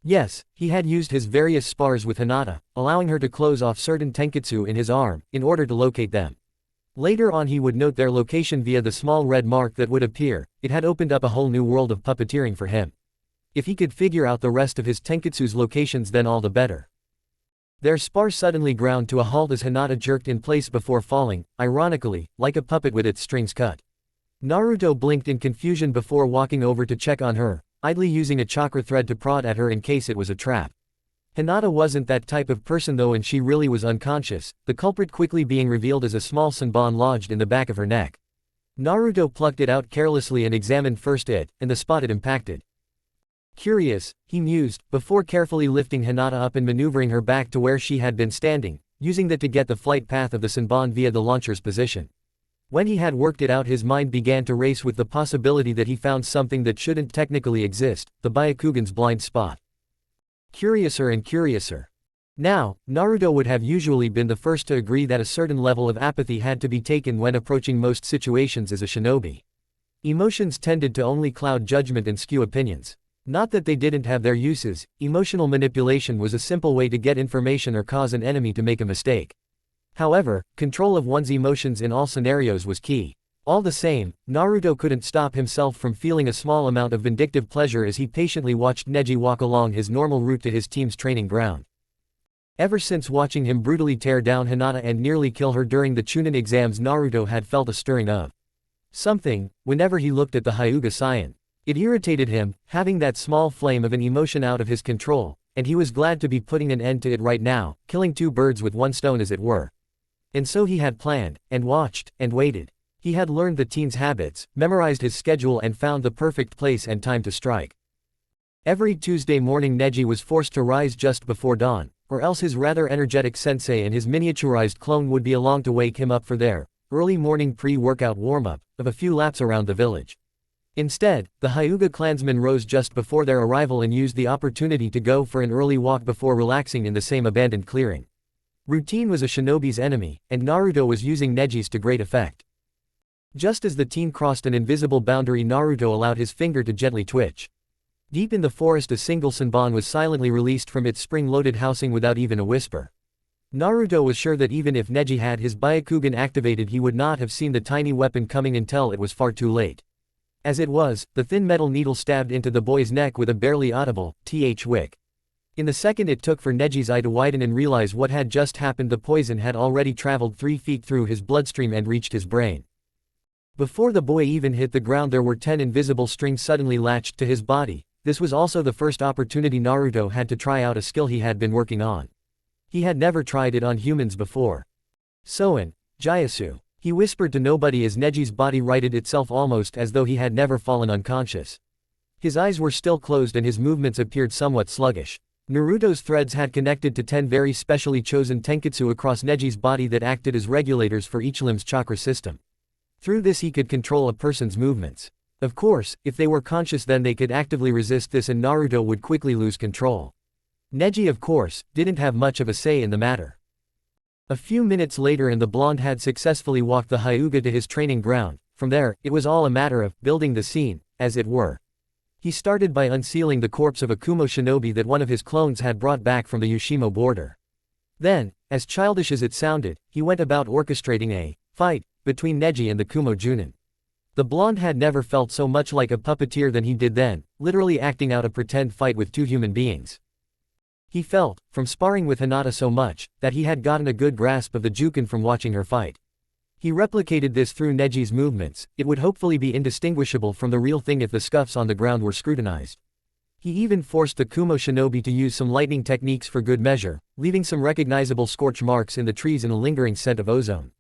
Yes, he had used his various spars with Hinata, allowing her to close off certain tenketsu in his arm, in order to locate them. Later on he would note their location via the small red mark that would appear. It had opened up a whole new world of puppeteering for him. If he could figure out the rest of his tenketsu's locations then all the better. Their spar suddenly ground to a halt as Hinata jerked in place before falling, ironically, like a puppet with its strings cut. Naruto blinked in confusion before walking over to check on her, idly using a chakra thread to prod at her in case it was a trap. Hinata wasn't that type of person though and she really was unconscious, the culprit quickly being revealed as a small senbon lodged in the back of her neck. Naruto plucked it out carelessly and examined first it, and the spot it impacted. Curious, he mused, before carefully lifting Hinata up and maneuvering her back to where she had been standing, using that to get the flight path of the senbon via the launcher's position. When he had worked it out his mind began to race with the possibility that he found something that shouldn't technically exist, the Byakugan's blind spot. Curiouser and curiouser. Now, Naruto would have usually been the first to agree that a certain level of apathy had to be taken when approaching most situations as a shinobi. Emotions tended to only cloud judgment and skew opinions. Not that they didn't have their uses, emotional manipulation was a simple way to get information or cause an enemy to make a mistake. However, control of one's emotions in all scenarios was key. All the same, Naruto couldn't stop himself from feeling a small amount of vindictive pleasure as he patiently watched Neji walk along his normal route to his team's training ground. Ever since watching him brutally tear down Hinata and nearly kill her during the Chunin exams, Naruto had felt a stirring of something whenever he looked at the Hyuga Saiyan. It irritated him, having that small flame of an emotion out of his control, and he was glad to be putting an end to it right now, killing two birds with one stone as it were. And so he had planned, and watched, and waited. He had learned the teen's habits, memorized his schedule and found the perfect place and time to strike. Every Tuesday morning Neji was forced to rise just before dawn, or else his rather energetic sensei and his miniaturized clone would be along to wake him up for their early morning pre-workout warm-up of a few laps around the village. Instead, the Hyuga clansmen rose just before their arrival and used the opportunity to go for an early walk before relaxing in the same abandoned clearing. Routine was a shinobi's enemy, and Naruto was using Neji's to great effect. Just as the teen crossed an invisible boundary, Naruto allowed his finger to gently twitch. Deep in the forest a single Senbon was silently released from its spring-loaded housing without even a whisper. Naruto was sure that even if Neji had his Byakugan activated he would not have seen the tiny weapon coming until it was far too late. As it was, the thin metal needle stabbed into the boy's neck with a barely audible "th wick." In the second it took for Neji's eye to widen and realize what had just happened, the poison had already traveled 3 feet through his bloodstream and reached his brain. Before the boy even hit the ground there were 10 invisible strings suddenly latched to his body. This was also the first opportunity Naruto had to try out a skill he had been working on. He had never tried it on humans before. "Soen, Jyasu," he whispered to nobody as Neji's body righted itself almost as though he had never fallen unconscious. His eyes were still closed and his movements appeared somewhat sluggish. Naruto's threads had connected to 10 very specially chosen tenketsu across Neji's body that acted as regulators for each limb's chakra system. Through this he could control a person's movements. Of course, if they were conscious then they could actively resist this and Naruto would quickly lose control. Neji, of course, didn't have much of a say in the matter. A few minutes later and the blonde had successfully walked the Hyuga to his training ground. From there, it was all a matter of building the scene, as it were. He started by unsealing the corpse of a Kumo shinobi that one of his clones had brought back from the Yoshimo border. Then, as childish as it sounded, he went about orchestrating a fight between Neji and the Kumo Junin. The blonde had never felt so much like a puppeteer than he did then, literally acting out a pretend fight with two human beings. He felt, from sparring with Hinata so much, that he had gotten a good grasp of the Jukin from watching her fight. He replicated this through Neji's movements. It would hopefully be indistinguishable from the real thing if the scuffs on the ground were scrutinized. He even forced the Kumo shinobi to use some lightning techniques for good measure, leaving some recognizable scorch marks in the trees and a lingering scent of ozone.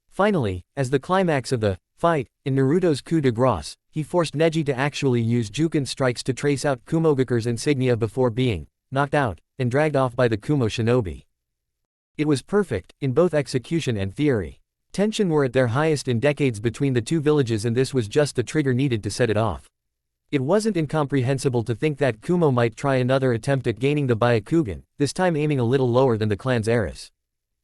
Finally, as the climax of the fight, in Naruto's coup de grace, he forced Neji to actually use Jukin strikes to trace out Kumogakure's insignia before being knocked out and dragged off by the Kumo shinobi. It was perfect, in both execution and theory. Tension were at their highest in decades between the two villages and this was just the trigger needed to set it off. It wasn't incomprehensible to think that Kumo might try another attempt at gaining the Byakugan, this time aiming a little lower than the clan's heiress.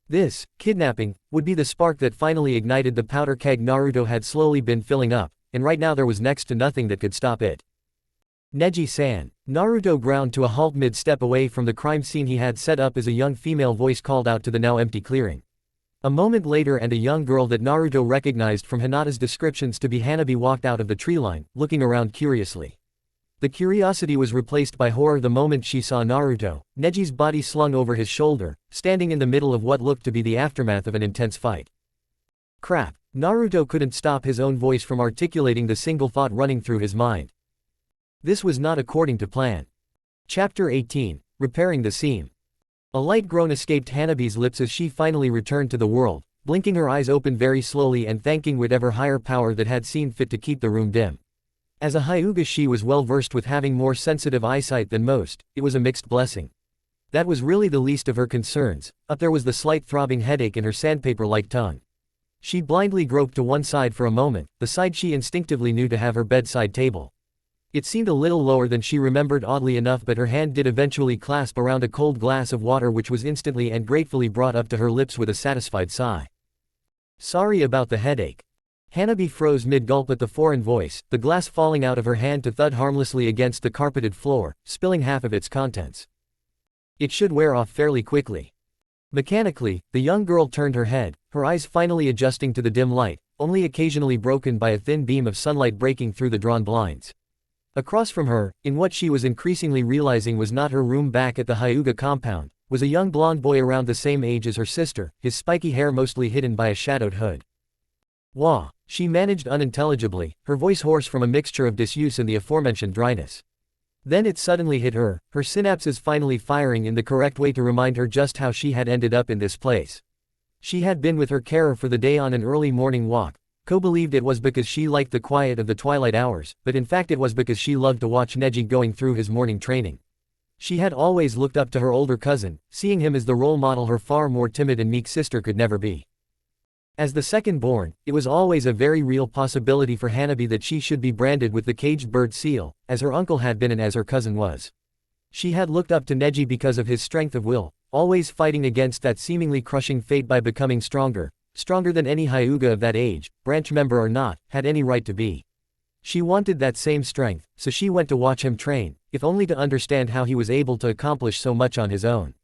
This kidnapping would be the spark that finally ignited the powder keg Naruto had slowly been filling up, and right now there was next to nothing that could stop it. "Neji-san." Naruto ground to a halt mid-step away from the crime scene he had set up as a young female voice called out to the now empty clearing. A moment later and a young girl that Naruto recognized from Hinata's descriptions to be Hanabi walked out of the tree line, looking around curiously. The curiosity was replaced by horror the moment she saw Naruto, Neji's body slung over his shoulder, standing in the middle of what looked to be the aftermath of an intense fight. Crap. Naruto couldn't stop his own voice from articulating the single thought running through his mind. This was not according to plan. Chapter 18, Repairing the Seam. A light groan escaped Hanabi's lips as she finally returned to the world, blinking her eyes open very slowly and thanking whatever higher power that had seen fit to keep the room dim. As a Hyuga she was well versed with having more sensitive eyesight than most. It was a mixed blessing. That was really the least of her concerns. Up there was the slight throbbing headache in her sandpaper-like tongue. She blindly groped to one side for a moment, the side she instinctively knew to have her bedside table. It seemed a little lower than she remembered oddly enough, but her hand did eventually clasp around a cold glass of water which was instantly and gratefully brought up to her lips with a satisfied sigh. "Sorry about the headache." Hanabi froze mid-gulp at the foreign voice, the glass falling out of her hand to thud harmlessly against the carpeted floor, spilling half of its contents. "It should wear off fairly quickly." Mechanically, the young girl turned her head, her eyes finally adjusting to the dim light, only occasionally broken by a thin beam of sunlight breaking through the drawn blinds. Across from her, in what she was increasingly realizing was not her room back at the Hyuga compound, was a young blonde boy around the same age as her sister, his spiky hair mostly hidden by a shadowed hood. Wah, she managed unintelligibly, her voice hoarse from a mixture of disuse and the aforementioned dryness. Then it suddenly hit her, her synapses finally firing in the correct way to remind her just how she had ended up in this place. She had been with her carer for the day on an early morning walk. Ko believed it was because she liked the quiet of the twilight hours, but in fact it was because she loved to watch Neji going through his morning training. She had always looked up to her older cousin, seeing him as the role model her far more timid and meek sister could never be. As the second-born, it was always a very real possibility for Hanabi that she should be branded with the caged bird seal, as her uncle had been and as her cousin was. She had looked up to Neji because of his strength of will, always fighting against that seemingly crushing fate by becoming stronger than any Hyuga of that age, branch member or not, had any right to be. She wanted that same strength, so she went to watch him train, if only to understand how he was able to accomplish so much on his own.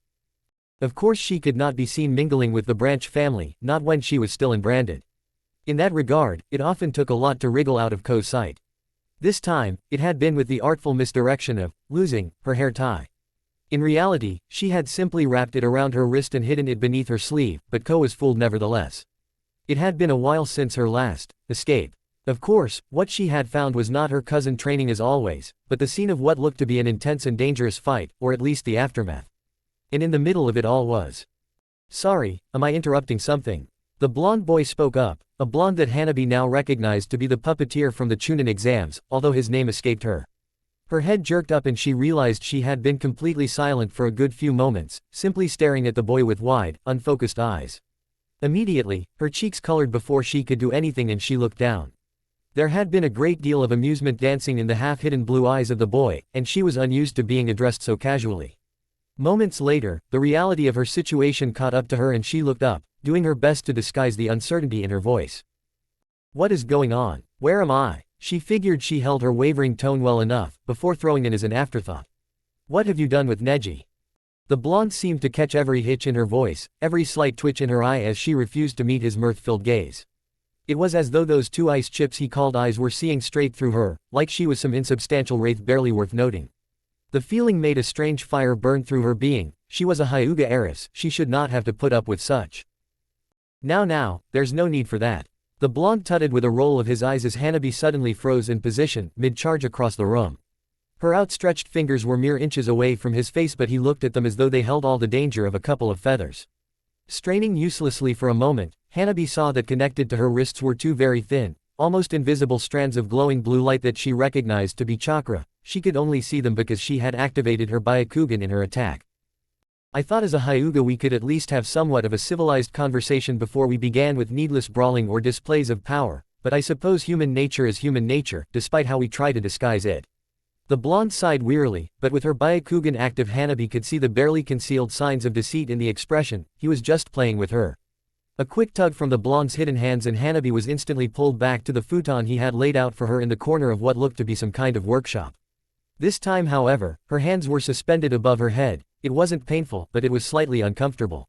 Of course she could not be seen mingling with the branch family, not when she was still unbranded. In that regard, it often took a lot to wriggle out of Ko's sight. This time, it had been with the artful misdirection of losing her hair tie. In reality, she had simply wrapped it around her wrist and hidden it beneath her sleeve, but Ko was fooled nevertheless. It had been a while since her last escape. Of course, what she had found was not her cousin training as always, but the scene of what looked to be an intense and dangerous fight, or at least the aftermath. And in the middle of it all was. "Sorry, am I interrupting something?" The blonde boy spoke up, a blonde that Hanabi now recognized to be the puppeteer from the Chunin exams, although his name escaped her. Her head jerked up and she realized she had been completely silent for a good few moments, simply staring at the boy with wide, unfocused eyes. Immediately, her cheeks colored before she could do anything and she looked down. There had been a great deal of amusement dancing in the half-hidden blue eyes of the boy, and she was unused to being addressed so casually. Moments later, the reality of her situation caught up to her and she looked up, doing her best to disguise the uncertainty in her voice. "What is going on? Where am I?" She figured she held her wavering tone well enough, before throwing in as an afterthought. "What have you done with Neji?" The blonde seemed to catch every hitch in her voice, every slight twitch in her eye as she refused to meet his mirth-filled gaze. It was as though those two ice chips he called eyes were seeing straight through her, like she was some insubstantial wraith barely worth noting. The feeling made a strange fire burn through her being. She was a Hyuga heiress, she should not have to put up with such. Now, there's no need for that." The blonde tutted with a roll of his eyes as Hanabi suddenly froze in position, mid-charge across the room. Her outstretched fingers were mere inches away from his face, but he looked at them as though they held all the danger of a couple of feathers. Straining uselessly for a moment, Hanabi saw that connected to her wrists were two very thin, almost invisible strands of glowing blue light that she recognized to be chakra. She could only see them because she had activated her Byakugan in her attack. "I thought as a Hyuga we could at least have somewhat of a civilized conversation before we began with needless brawling or displays of power, but I suppose human nature is human nature, despite how we try to disguise it." The blonde sighed wearily, but with her Byakugan active Hanabi could see the barely concealed signs of deceit in the expression. He was just playing with her. A quick tug from the blonde's hidden hands and Hanabi was instantly pulled back to the futon he had laid out for her in the corner of what looked to be some kind of workshop. This time however, her hands were suspended above her head. It wasn't painful, but it was slightly uncomfortable.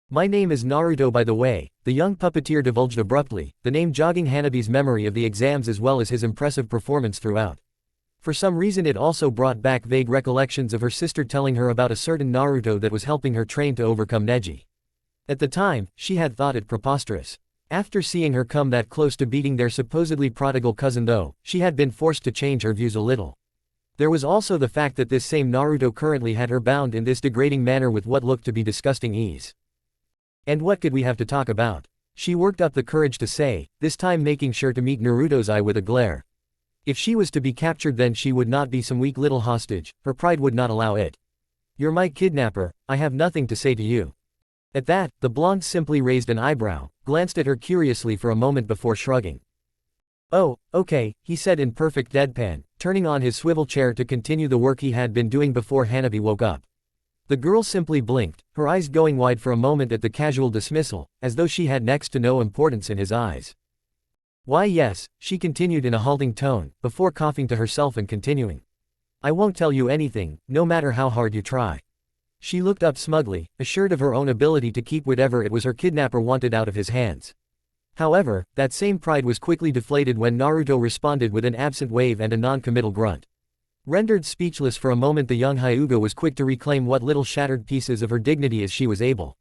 "My name is Naruto, by the way," the young puppeteer divulged abruptly, the name jogging Hanabi's memory of the exams as well as his impressive performance throughout. For some reason it also brought back vague recollections of her sister telling her about a certain Naruto that was helping her train to overcome Neji. At the time, she had thought it preposterous. After seeing her come that close to beating their supposedly prodigal cousin though, she had been forced to change her views a little. There was also the fact that this same Naruto currently had her bound in this degrading manner with what looked to be disgusting ease. "And what could we have to talk about?" She worked up the courage to say, this time making sure to meet Naruto's eye with a glare. If she was to be captured then she would not be some weak little hostage, her pride would not allow it. "You're my kidnapper, I have nothing to say to you." At that, the blonde simply raised an eyebrow, glanced at her curiously for a moment before shrugging. "Oh, okay," he said in perfect deadpan, turning on his swivel chair to continue the work he had been doing before Hanabi woke up. The girl simply blinked, her eyes going wide for a moment at the casual dismissal, as though she had next to no importance in his eyes. "Why yes," she continued in a halting tone, before coughing to herself and continuing. "I won't tell you anything, no matter how hard you try." She looked up smugly, assured of her own ability to keep whatever it was her kidnapper wanted out of his hands. However, that same pride was quickly deflated when Naruto responded with an absent wave and a non-committal grunt. Rendered speechless for a moment, the young Hyuga was quick to reclaim what little shattered pieces of her dignity as she was able.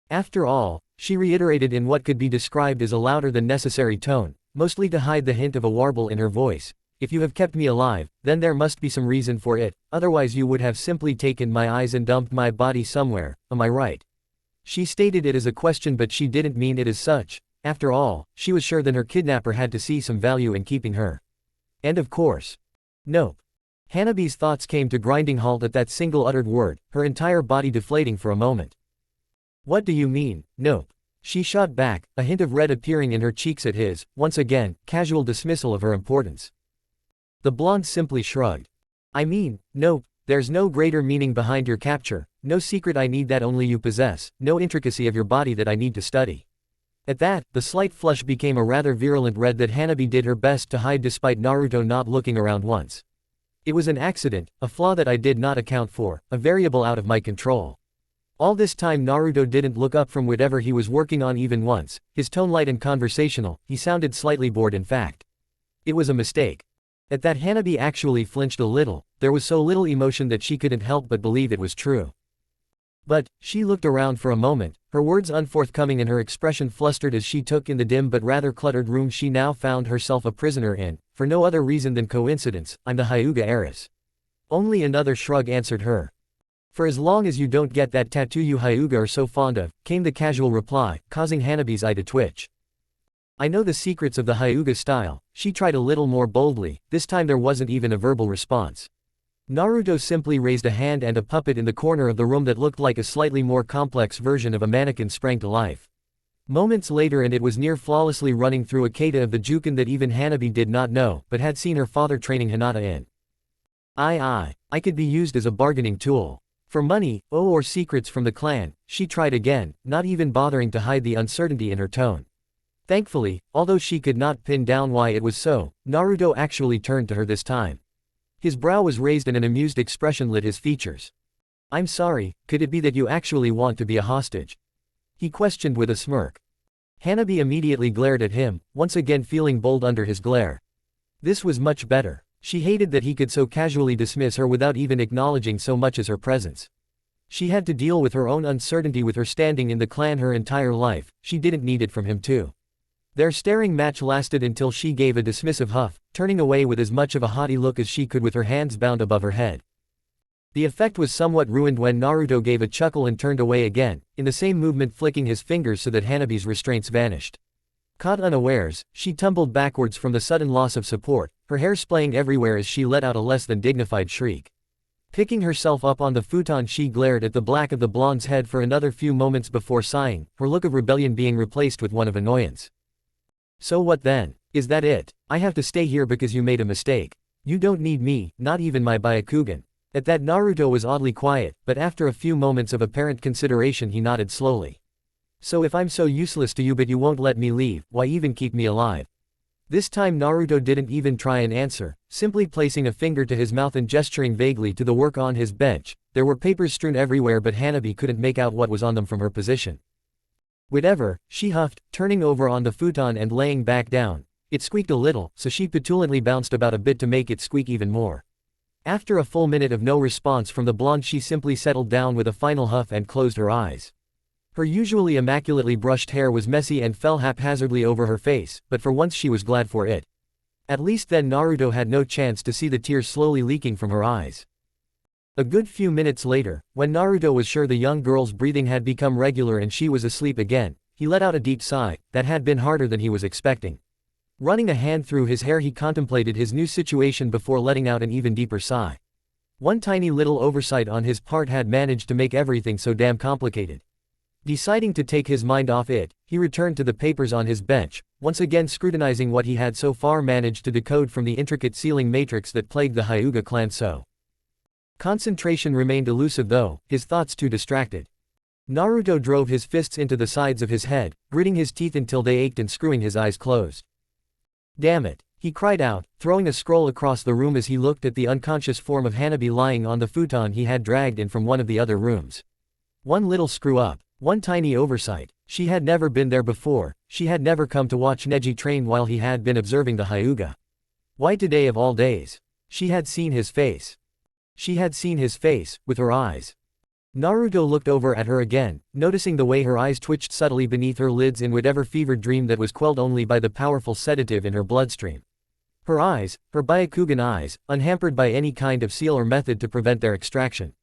After all, she reiterated in what could be described as a louder than necessary tone, mostly to hide the hint of a warble in her voice. If you have kept me alive, then there must be some reason for it, otherwise you would have simply taken my eyes and dumped my body somewhere, am I right? She stated it as a question, but she didn't mean it as such. After all, she was sure that her kidnapper had to see some value in keeping her. And of course. Nope. Hanabi's thoughts came to grinding halt at that single uttered word, her entire body deflating for a moment. What do you mean, nope? She shot back, a hint of red appearing in her cheeks at his, once again, casual dismissal of her importance. The blonde simply shrugged. I mean, nope, there's no greater meaning behind your capture, no secret I need that only you possess, no intricacy of your body that I need to study. At that, the slight flush became a rather virulent red that Hanabi did her best to hide despite Naruto not looking around once. It was an accident, a flaw that I did not account for, a variable out of my control. All this time Naruto didn't look up from whatever he was working on even once, his tone light and conversational, he sounded slightly bored in fact. It was a mistake. At that Hanabi actually flinched a little, there was so little emotion that she couldn't help but believe it was true. But, she looked around for a moment, her words unforthcoming and her expression flustered as she took in the dim but rather cluttered room she now found herself a prisoner in, for no other reason than coincidence. I'm the Hyuga heiress. Only another shrug answered her. For as long as you don't get that tattoo you Hyuga are so fond of, came the casual reply, causing Hanabi's eye to twitch. I know the secrets of the Hyuga style, she tried a little more boldly, this time there wasn't even a verbal response. Naruto simply raised a hand and a puppet in the corner of the room that looked like a slightly more complex version of a mannequin sprang to life. Moments later and it was near flawlessly running through a kata of the Juken that even Hanabi did not know, but had seen her father training Hinata in. I could be used as a bargaining tool. For money, or secrets from the clan, she tried again, not even bothering to hide the uncertainty in her tone. Thankfully, although she could not pin down why it was so, Naruto actually turned to her this time. His brow was raised and an amused expression lit his features. I'm sorry, could it be that you actually want to be a hostage? He questioned with a smirk. Hanabi immediately glared at him, once again feeling bold under his glare. This was much better. She hated that he could so casually dismiss her without even acknowledging so much as her presence. She had to deal with her own uncertainty with her standing in the clan her entire life, she didn't need it from him too. Their staring match lasted until she gave a dismissive huff, turning away with as much of a haughty look as she could with her hands bound above her head. The effect was somewhat ruined when Naruto gave a chuckle and turned away again, in the same movement flicking his fingers so that Hanabi's restraints vanished. Caught unawares, she tumbled backwards from the sudden loss of support, her hair splaying everywhere as she let out a less than dignified shriek. Picking herself up on the futon she glared at the black of the blonde's head for another few moments before sighing, her look of rebellion being replaced with one of annoyance. So what then? Is that it? I have to stay here because you made a mistake. You don't need me, not even my Byakugan. At that Naruto was oddly quiet, but after a few moments of apparent consideration he nodded slowly. So if I'm so useless to you but you won't let me leave, why even keep me alive? This time Naruto didn't even try an answer, simply placing a finger to his mouth and gesturing vaguely to the work on his bench. There were papers strewn everywhere but Hanabi couldn't make out what was on them from her position. Whatever, she huffed, turning over on the futon and laying back down. It squeaked a little, so she petulantly bounced about a bit to make it squeak even more. After a full minute of no response from the blonde she simply settled down with a final huff and closed her eyes. Her usually immaculately brushed hair was messy and fell haphazardly over her face, but for once she was glad for it. At least then Naruto had no chance to see the tears slowly leaking from her eyes. A good few minutes later, when Naruto was sure the young girl's breathing had become regular and she was asleep again, he let out a deep sigh, that had been harder than he was expecting. Running a hand through his hair he contemplated his new situation before letting out an even deeper sigh. One tiny little oversight on his part had managed to make everything so damn complicated. Deciding to take his mind off it, he returned to the papers on his bench, once again scrutinizing what he had so far managed to decode from the intricate sealing matrix that plagued the Hyuga clan so. Concentration remained elusive though, his thoughts too distracted. Naruto drove his fists into the sides of his head, gritting his teeth until they ached and screwing his eyes closed. Damn it, he cried out, throwing a scroll across the room as he looked at the unconscious form of Hanabi lying on the futon he had dragged in from one of the other rooms. One little screw up. One tiny oversight. She had never been there before, she had never come to watch Neji train while he had been observing the Hyuga. Why today of all days? She had seen his face. She had seen his face, with her eyes. Naruto looked over at her again, noticing the way her eyes twitched subtly beneath her lids in whatever fevered dream that was quelled only by the powerful sedative in her bloodstream. Her eyes, her Byakugan eyes, unhampered by any kind of seal or method to prevent their extraction.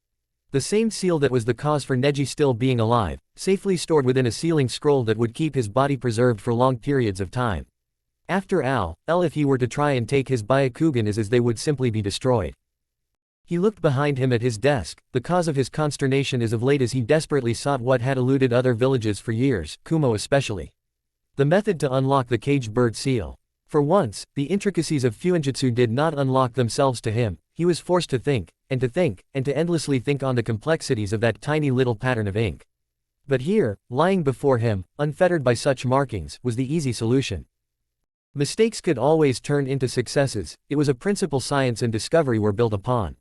The same seal that was the cause for Neji still being alive, safely stored within a sealing scroll that would keep his body preserved for long periods of time. After all, if he were to try and take his Byakugan as they would simply be destroyed. He looked behind him at his desk, the cause of his consternation as of late as he desperately sought what had eluded other villages for years, Kumo especially. The method to unlock the caged bird seal. For once, the intricacies of Fuinjutsu did not unlock themselves to him. He was forced to think, and to think, and to endlessly think on the complexities of that tiny little pattern of ink. But here, lying before him, unfettered by such markings, was the easy solution. Mistakes could always turn into successes. It was a principle science and discovery were built upon.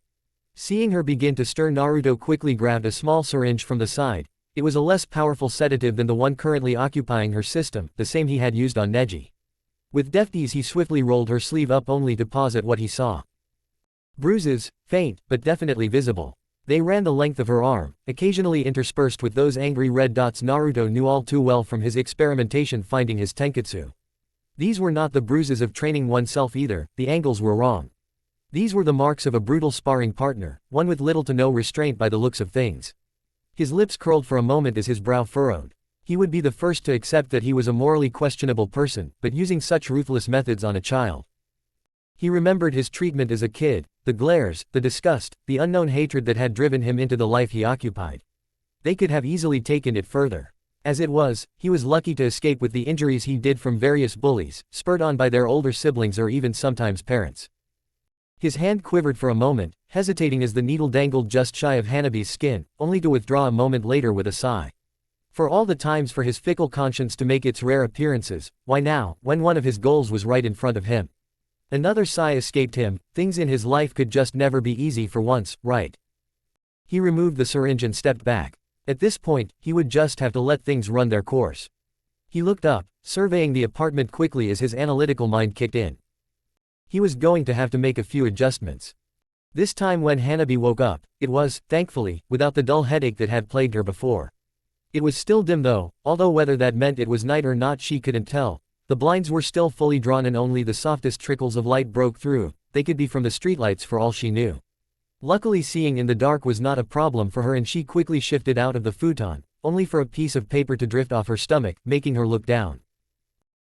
Seeing her begin to stir, Naruto quickly grabbed a small syringe from the side. It was a less powerful sedative than the one currently occupying her system, the same he had used on Neji. With deft ease he swiftly rolled her sleeve up only to pause at what he saw. Bruises, faint, but definitely visible. They ran the length of her arm, occasionally interspersed with those angry red dots Naruto knew all too well from his experimentation finding his tenketsu. These were not the bruises of training oneself either, the angles were wrong. These were the marks of a brutal sparring partner, one with little to no restraint by the looks of things. His lips curled for a moment as his brow furrowed. He would be the first to accept that he was a morally questionable person, but using such ruthless methods on a child. He remembered his treatment as a kid, the glares, the disgust, the unknown hatred that had driven him into the life he occupied. They could have easily taken it further. As it was, he was lucky to escape with the injuries he did from various bullies, spurred on by their older siblings or even sometimes parents. His hand quivered for a moment, hesitating as the needle dangled just shy of Hanabi's skin, only to withdraw a moment later with a sigh. For all the times for his fickle conscience to make its rare appearances, why now, when one of his goals was right in front of him? Another sigh escaped him. Things in his life could just never be easy for once, right? He removed the syringe and stepped back. At this point, he would just have to let things run their course. He looked up, surveying the apartment quickly as his analytical mind kicked in. He was going to have to make a few adjustments. This time when Hanabi woke up, it was, thankfully, without the dull headache that had plagued her before. It was still dim though, although whether that meant it was night or not she couldn't tell. The blinds were still fully drawn and only the softest trickles of light broke through. They could be from the streetlights for all she knew. Luckily seeing in the dark was not a problem for her and she quickly shifted out of the futon, only for a piece of paper to drift off her stomach, making her look down.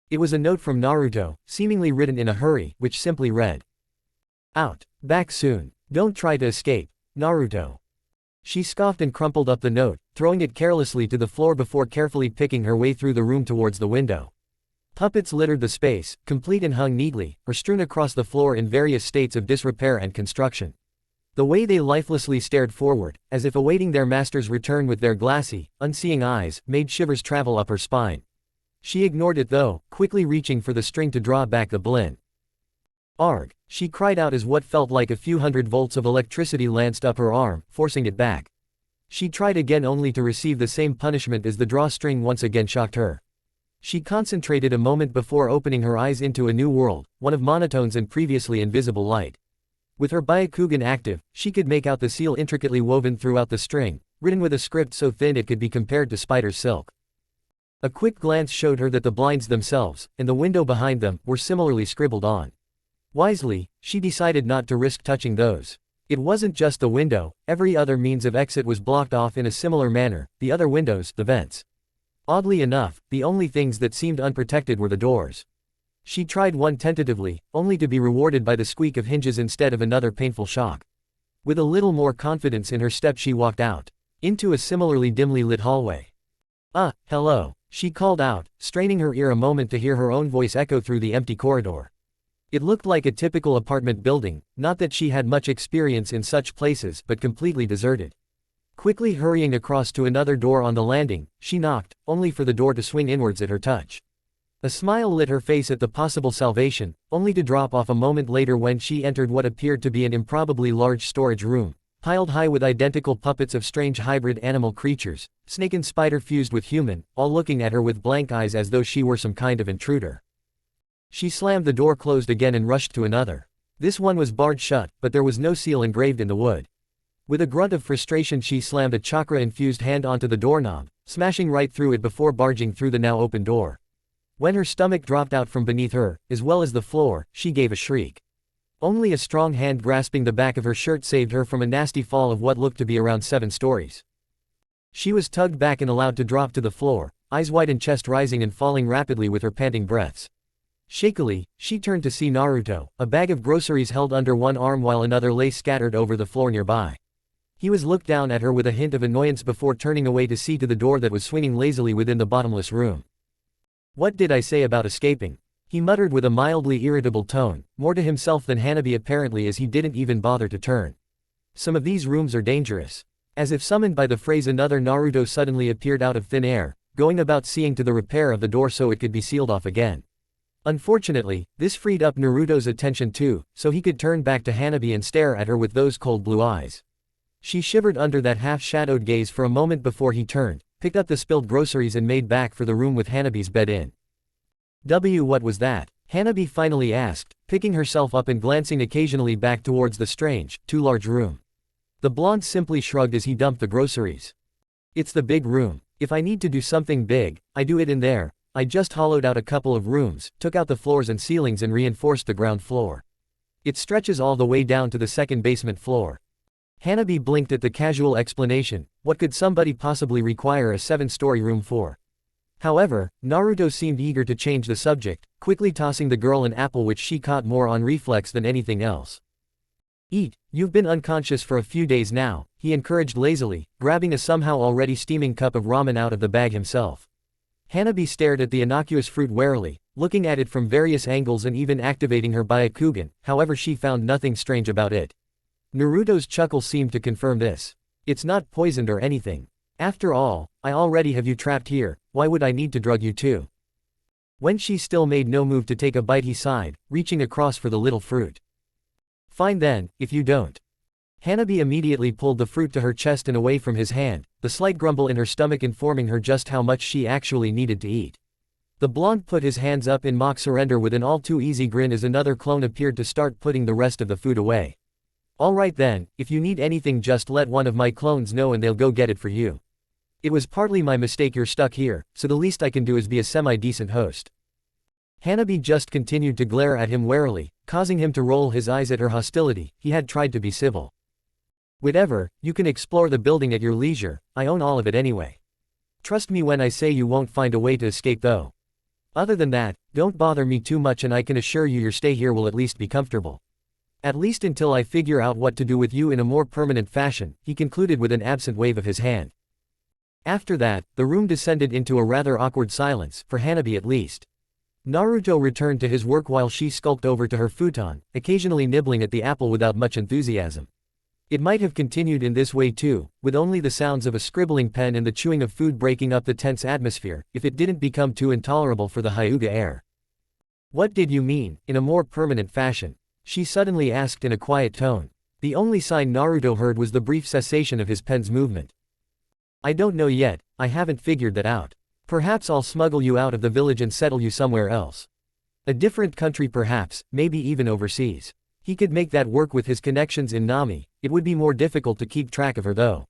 It was a note from Naruto, seemingly written in a hurry, which simply read. Out. Back soon. Don't try to escape. Naruto. She scoffed and crumpled up the note, throwing it carelessly to the floor before carefully picking her way through the room towards the window. Puppets littered the space, complete and hung neatly, or strewn across the floor in various states of disrepair and construction. The way they lifelessly stared forward, as if awaiting their master's return with their glassy, unseeing eyes, made shivers travel up her spine. She ignored it though, quickly reaching for the string to draw back the blind. Arg! She cried out as what felt like a few hundred volts of electricity lanced up her arm, forcing it back. She tried again only to receive the same punishment as the drawstring once again shocked her. She concentrated a moment before opening her eyes into a new world, one of monotones and previously invisible light. With her Byakugan active, she could make out the seal intricately woven throughout the string, written with a script so thin it could be compared to spider's silk. A quick glance showed her that the blinds themselves, and the window behind them, were similarly scribbled on. Wisely, she decided not to risk touching those. It wasn't just the window, every other means of exit was blocked off in a similar manner, the other windows, the vents. Oddly enough, the only things that seemed unprotected were the doors. She tried one tentatively, only to be rewarded by the squeak of hinges instead of another painful shock. With a little more confidence in her step she walked out, into a similarly dimly lit hallway. Hello, she called out, straining her ear a moment to hear her own voice echo through the empty corridor. It looked like a typical apartment building, not that she had much experience in such places, but completely deserted. Quickly hurrying across to another door on the landing, she knocked, only for the door to swing inwards at her touch. A smile lit her face at the possible salvation, only to drop off a moment later when she entered what appeared to be an improbably large storage room, piled high with identical puppets of strange hybrid animal creatures, snake and spider fused with human, all looking at her with blank eyes as though she were some kind of intruder. She slammed the door closed again and rushed to another. This one was barred shut, but there was no seal engraved in the wood. With a grunt of frustration she slammed a chakra-infused hand onto the doorknob, smashing right through it before barging through the now open door. When her stomach dropped out from beneath her, as well as the floor, she gave a shriek. Only a strong hand grasping the back of her shirt saved her from a nasty fall of what looked to be around 7 stories. She was tugged back and allowed to drop to the floor, eyes wide and chest rising and falling rapidly with her panting breaths. Shakily, she turned to see Naruto, a bag of groceries held under one arm while another lay scattered over the floor nearby. He was looked down at her with a hint of annoyance before turning away to see to the door that was swinging lazily within the bottomless room. "What did I say about escaping?" he muttered with a mildly irritable tone, more to himself than Hanabi apparently, as he didn't even bother to turn. "Some of these rooms are dangerous." As if summoned by the phrase, another Naruto suddenly appeared out of thin air, going about seeing to the repair of the door so it could be sealed off again. Unfortunately, this freed up Naruto's attention too, so he could turn back to Hanabi and stare at her with those cold blue eyes. She shivered under that half-shadowed gaze for a moment before he turned, picked up the spilled groceries and made back for the room with Hanabi's bed in. What was that?" Hanabi finally asked, picking herself up and glancing occasionally back towards the strange, too large room. The blonde simply shrugged as he dumped the groceries. "It's the big room. If I need to do something big, I do it in there. I just hollowed out a couple of rooms, took out the floors and ceilings and reinforced the ground floor. It stretches all the way down to the second basement floor." Hanabi blinked at the casual explanation. What could somebody possibly require a 7-story room for? However, Naruto seemed eager to change the subject, quickly tossing the girl an apple which she caught more on reflex than anything else. "Eat, you've been unconscious for a few days now," he encouraged lazily, grabbing a somehow already steaming cup of ramen out of the bag himself. Hanabi stared at the innocuous fruit warily, looking at it from various angles and even activating her Byakugan, however she found nothing strange about it. Naruto's chuckle seemed to confirm this. "It's not poisoned or anything. After all, I already have you trapped here, why would I need to drug you too?" When she still made no move to take a bite, he sighed, reaching across for the little fruit. "Fine then, if you don't." Hanabi immediately pulled the fruit to her chest and away from his hand, the slight grumble in her stomach informing her just how much she actually needed to eat. The blonde put his hands up in mock surrender with an all-too-easy grin as another clone appeared to start putting the rest of the food away. "Alright then, if you need anything just let one of my clones know and they'll go get it for you. It was partly my mistake you're stuck here, so the least I can do is be a semi-decent host." Hanabi just continued to glare at him warily, causing him to roll his eyes at her hostility. He had tried to be civil. "Whatever, you can explore the building at your leisure, I own all of it anyway. Trust me when I say you won't find a way to escape though. Other than that, don't bother me too much and I can assure you your stay here will at least be comfortable. At least until I figure out what to do with you in a more permanent fashion," he concluded with an absent wave of his hand. After that, the room descended into a rather awkward silence, for Hanabi at least. Naruto returned to his work while she skulked over to her futon, occasionally nibbling at the apple without much enthusiasm. It might have continued in this way too, with only the sounds of a scribbling pen and the chewing of food breaking up the tense atmosphere, if it didn't become too intolerable for the Hyuga heir. "What did you mean, in a more permanent fashion?" she suddenly asked in a quiet tone. The only sign Naruto heard was the brief cessation of his pen's movement. "I don't know yet, I haven't figured that out. Perhaps I'll smuggle you out of the village and settle you somewhere else. A different country perhaps, maybe even overseas. He could make that work with his connections in Nami, it would be more difficult to keep track of her though.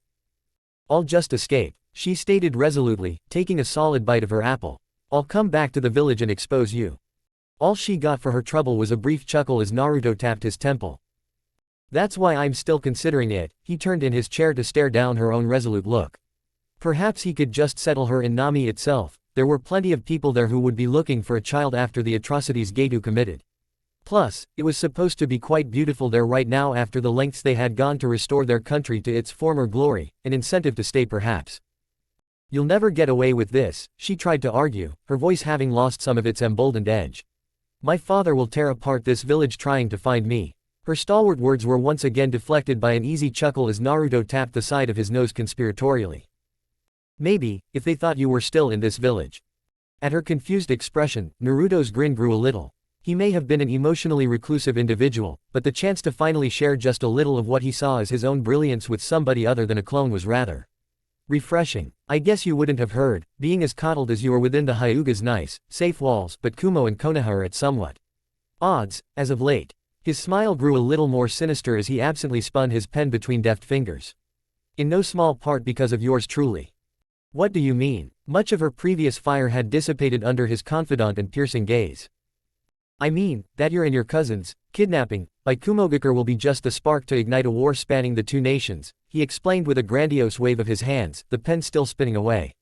I'll just escape," she stated resolutely, taking a solid bite of her apple. "I'll come back to the village and expose you." All she got for her trouble was a brief chuckle as Naruto tapped his temple. "That's why I'm still considering it." He turned in his chair to stare down her own resolute look. Perhaps he could just settle her in Nami itself. There were plenty of people there who would be looking for a child after the atrocities Geto committed. Plus, it was supposed to be quite beautiful there right now after the lengths they had gone to restore their country to its former glory, an incentive to stay perhaps. "You'll never get away with this," she tried to argue, her voice having lost some of its emboldened edge. "My father will tear apart this village trying to find me." Her stalwart words were once again deflected by an easy chuckle as Naruto tapped the side of his nose conspiratorially. "Maybe, if they thought you were still in this village." At her confused expression, Naruto's grin grew a little. He may have been an emotionally reclusive individual, but the chance to finally share just a little of what he saw as his own brilliance with somebody other than a clone was rather refreshing. "I guess you wouldn't have heard, being as coddled as you are within the Hyuga's nice, safe walls, but Kumo and Konoha are at somewhat odds, as of late." His smile grew a little more sinister as he absently spun his pen between deft fingers. In no small part because of yours truly. What do you mean? Much of her previous fire had dissipated under his confident and piercing gaze. I mean, that your and your cousin's kidnapping by Kumogakure will be just the spark to ignite a war spanning the two nations, he explained with a grandiose wave of his hands, the pen still spinning away.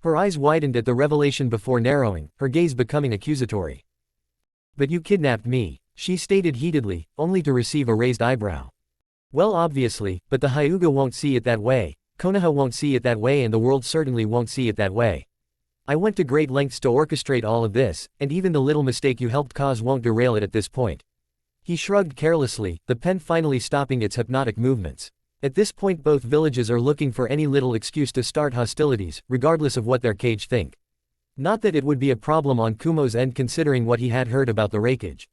Her eyes widened at the revelation before narrowing, her gaze becoming accusatory. But you kidnapped me, she stated heatedly, only to receive a raised eyebrow. Well, obviously, but the Hyuga won't see it that way, Konoha won't see it that way, and the world certainly won't see it that way. I went to great lengths to orchestrate all of this, and even the little mistake you helped cause won't derail it at this point. He shrugged carelessly, the pen finally stopping its hypnotic movements. At this point both villages are looking for any little excuse to start hostilities, regardless of what their cage think. Not that it would be a problem on Kumo's end considering what he had heard about the rakeage.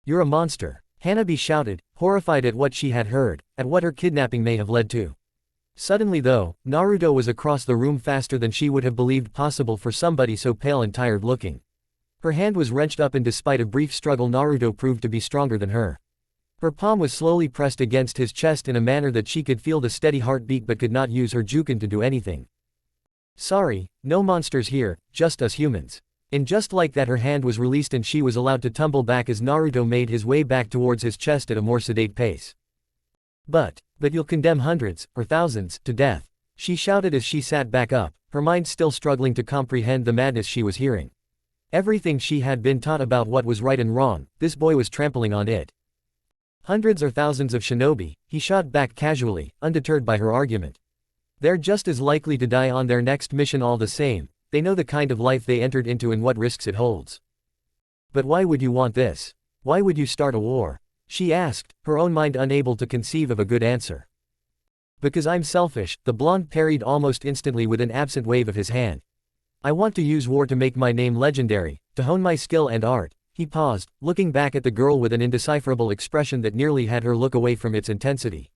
You're a monster, Hanabi shouted, horrified at what she had heard, at what her kidnapping may have led to. Suddenly though, Naruto was across the room faster than she would have believed possible for somebody so pale and tired looking. Her hand was wrenched up and despite a brief struggle Naruto proved to be stronger than her. Her palm was slowly pressed against his chest in a manner that she could feel the steady heartbeat but could not use her juken to do anything. Sorry, no monsters here, just us humans. And just like that her hand was released and she was allowed to tumble back as Naruto made his way back towards his chest at a more sedate pace. But you'll condemn hundreds, or thousands, to death, she shouted as she sat back up, her mind still struggling to comprehend the madness she was hearing. Everything she had been taught about what was right and wrong, this boy was trampling on it. Hundreds or thousands of shinobi, he shot back casually, undeterred by her argument. They're just as likely to die on their next mission all the same, they know the kind of life they entered into and what risks it holds. But why would you want this? Why would you start a war? She asked, her own mind unable to conceive of a good answer. Because I'm selfish, the blonde parried almost instantly with an absent wave of his hand. I want to use war to make my name legendary, to hone my skill and art. He paused, looking back at the girl with an indecipherable expression that nearly had her look away from its intensity.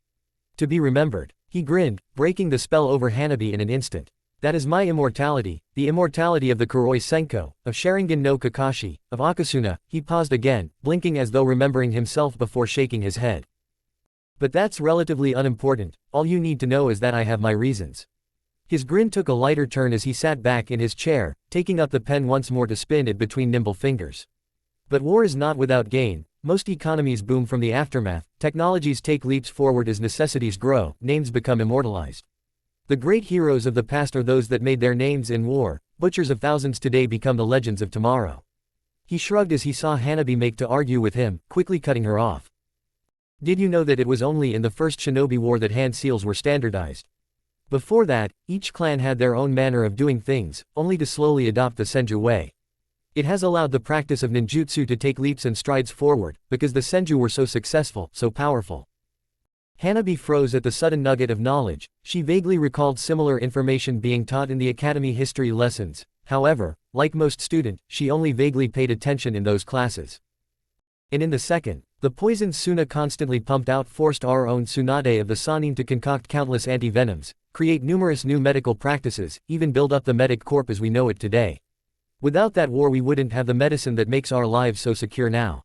To be remembered. He grinned, breaking the spell over Hanabi in an instant. That is my immortality, the immortality of the Kuroi Senko, of Sharingan no Kakashi, of Akasuna. He paused again, blinking as though remembering himself before shaking his head. But that's relatively unimportant, all you need to know is that I have my reasons. His grin took a lighter turn as he sat back in his chair, taking up the pen once more to spin it between nimble fingers. But war is not without gain, most economies boom from the aftermath, technologies take leaps forward as necessities grow, names become immortalized. The great heroes of the past are those that made their names in war, butchers of thousands today become the legends of tomorrow. He shrugged as he saw Hanabi make to argue with him, quickly cutting her off. Did you know that it was only in the first shinobi war that hand seals were standardized? Before that, each clan had their own manner of doing things, only to slowly adopt the Senju way. It has allowed the practice of ninjutsu to take leaps and strides forward, because the Senju were so successful, so powerful. Hanabi froze at the sudden nugget of knowledge. She vaguely recalled similar information being taught in the academy history lessons. However, like most students, she only vaguely paid attention in those classes. And in the second, the poisoned Suna constantly pumped out forced our own Tsunade of the Sanin to concoct countless anti-venoms, create numerous new medical practices, even build up the medic corps as we know it today. Without that war we wouldn't have the medicine that makes our lives so secure now.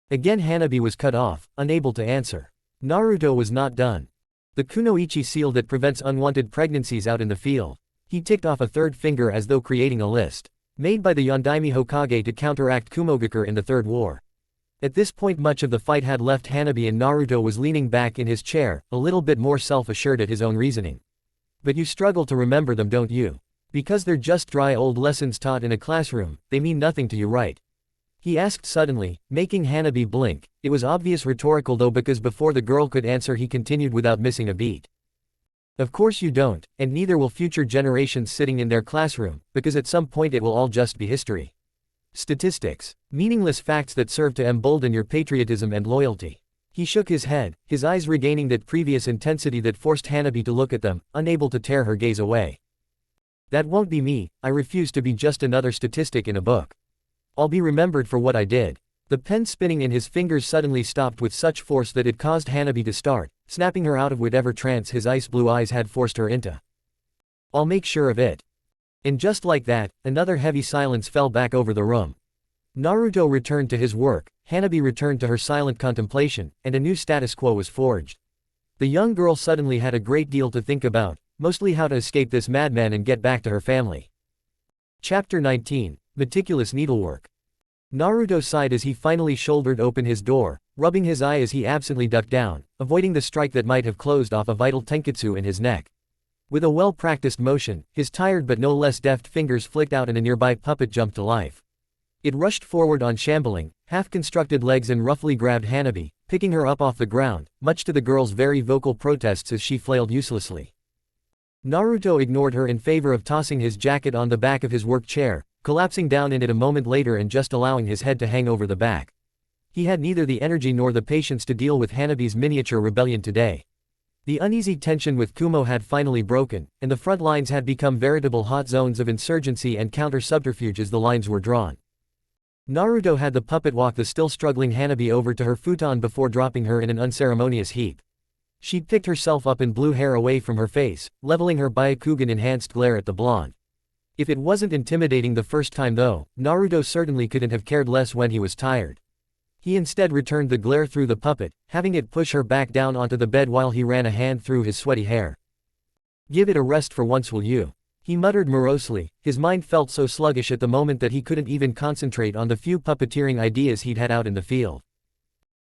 Again Hanabi was cut off, unable to answer. Naruto was not done. The kunoichi seal that prevents unwanted pregnancies out in the field. He ticked off a third finger as though creating a list. Made by the Yondaime Hokage to counteract Kumogakure in the Third War. At this point much of the fight had left Hanabi and Naruto was leaning back in his chair, a little bit more self-assured at his own reasoning. But you struggle to remember them, don't you? Because they're just dry old lessons taught in a classroom, they mean nothing to you, right? He asked suddenly, making Hanabi blink. It was obvious rhetorical though because before the girl could answer he continued without missing a beat. Of course you don't, and neither will future generations sitting in their classroom, because at some point it will all just be history. Statistics. Meaningless facts that serve to embolden your patriotism and loyalty. He shook his head, his eyes regaining that previous intensity that forced Hanabi to look at them, unable to tear her gaze away. That won't be me, I refuse to be just another statistic in a book. I'll be remembered for what I did. The pen spinning in his fingers suddenly stopped with such force that it caused Hanabi to start, snapping her out of whatever trance his ice blue eyes had forced her into. I'll make sure of it. And just like that, another heavy silence fell back over the room. Naruto returned to his work, Hanabi returned to her silent contemplation, and a new status quo was forged. The young girl suddenly had a great deal to think about, mostly how to escape this madman and get back to her family. Chapter 19. Meticulous Needlework. Naruto sighed as he finally shouldered open his door, rubbing his eye as he absently ducked down, avoiding the strike that might have closed off a vital tenketsu in his neck. With a well-practiced motion, his tired but no less deft fingers flicked out and a nearby puppet jumped to life. It rushed forward on shambling, half-constructed legs and roughly grabbed Hanabi, picking her up off the ground, much to the girl's very vocal protests as she flailed uselessly. Naruto ignored her in favor of tossing his jacket on the back of his work chair, collapsing down in it a moment later and just allowing his head to hang over the back. He had neither the energy nor the patience to deal with Hanabi's miniature rebellion today. The uneasy tension with Kumo had finally broken, and the front lines had become veritable hot zones of insurgency and counter-subterfuge as the lines were drawn. Naruto had the puppet walk the still struggling Hanabi over to her futon before dropping her in an unceremonious heap. She picked herself up and blew hair away from her face, leveling her Byakugan-enhanced glare at the blonde. If it wasn't intimidating the first time though, Naruto certainly couldn't have cared less when he was tired. He instead returned the glare through the puppet, having it push her back down onto the bed while he ran a hand through his sweaty hair. "Give it a rest for once, will you?" he muttered morosely. His mind felt so sluggish at the moment that he couldn't even concentrate on the few puppeteering ideas he'd had out in the field.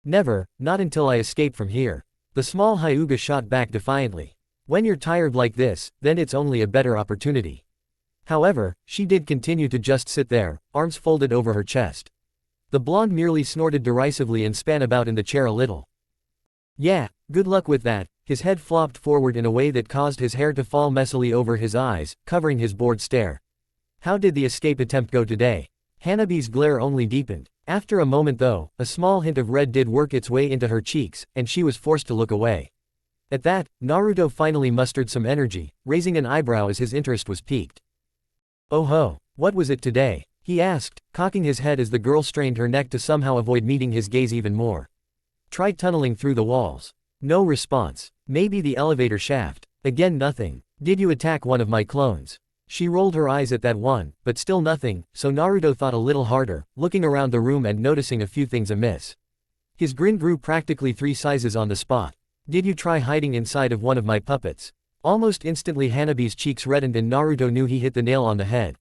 "Never, not until I escape from here." The small Hyuga shot back defiantly. "When you're tired like this, then it's only a better opportunity." However, she did continue to just sit there, arms folded over her chest. The blonde merely snorted derisively and span about in the chair a little. "Yeah, good luck with that." His head flopped forward in a way that caused his hair to fall messily over his eyes, covering his bored stare. How did the escape attempt go today? Hanabi's glare only deepened. After a moment though, a small hint of red did work its way into her cheeks, and she was forced to look away. At that, Naruto finally mustered some energy, raising an eyebrow as his interest was piqued. "Oh ho, what was it today?" he asked, cocking his head as the girl strained her neck to somehow avoid meeting his gaze even more. "Try tunneling through the walls." No response. "Maybe the elevator shaft." Again nothing. "Did you attack one of my clones?" She rolled her eyes at that one, but still nothing, so Naruto thought a little harder, looking around the room and noticing a few things amiss. His grin grew practically 3 sizes on the spot. "Did you try hiding inside of one of my puppets?" Almost instantly Hanabi's cheeks reddened and Naruto knew he hit the nail on the head.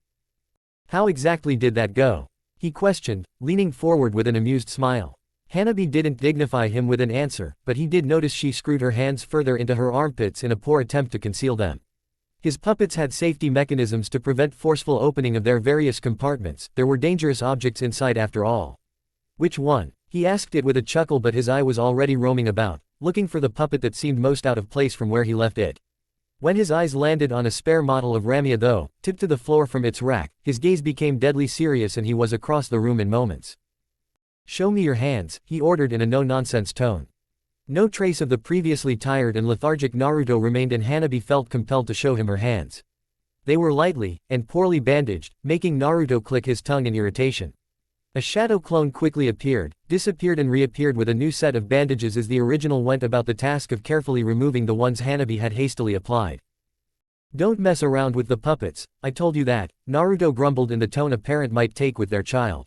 "How exactly did that go?" he questioned, leaning forward with an amused smile. Hanabi didn't dignify him with an answer, but he did notice she screwed her hands further into her armpits in a poor attempt to conceal them. His puppets had safety mechanisms to prevent forceful opening of their various compartments. There were dangerous objects inside after all. "Which one?" he asked it with a chuckle, but his eye was already roaming about, looking for the puppet that seemed most out of place from where he left it. When his eyes landed on a spare model of Ramia though, tipped to the floor from its rack, his gaze became deadly serious and he was across the room in moments. "Show me your hands," he ordered in a no-nonsense tone. No trace of the previously tired and lethargic Naruto remained and Hanabi felt compelled to show him her hands. They were lightly and poorly bandaged, making Naruto click his tongue in irritation. A shadow clone quickly appeared, disappeared and reappeared with a new set of bandages as the original went about the task of carefully removing the ones Hanabi had hastily applied. "Don't mess around with the puppets, I told you that," Naruto grumbled in the tone a parent might take with their child.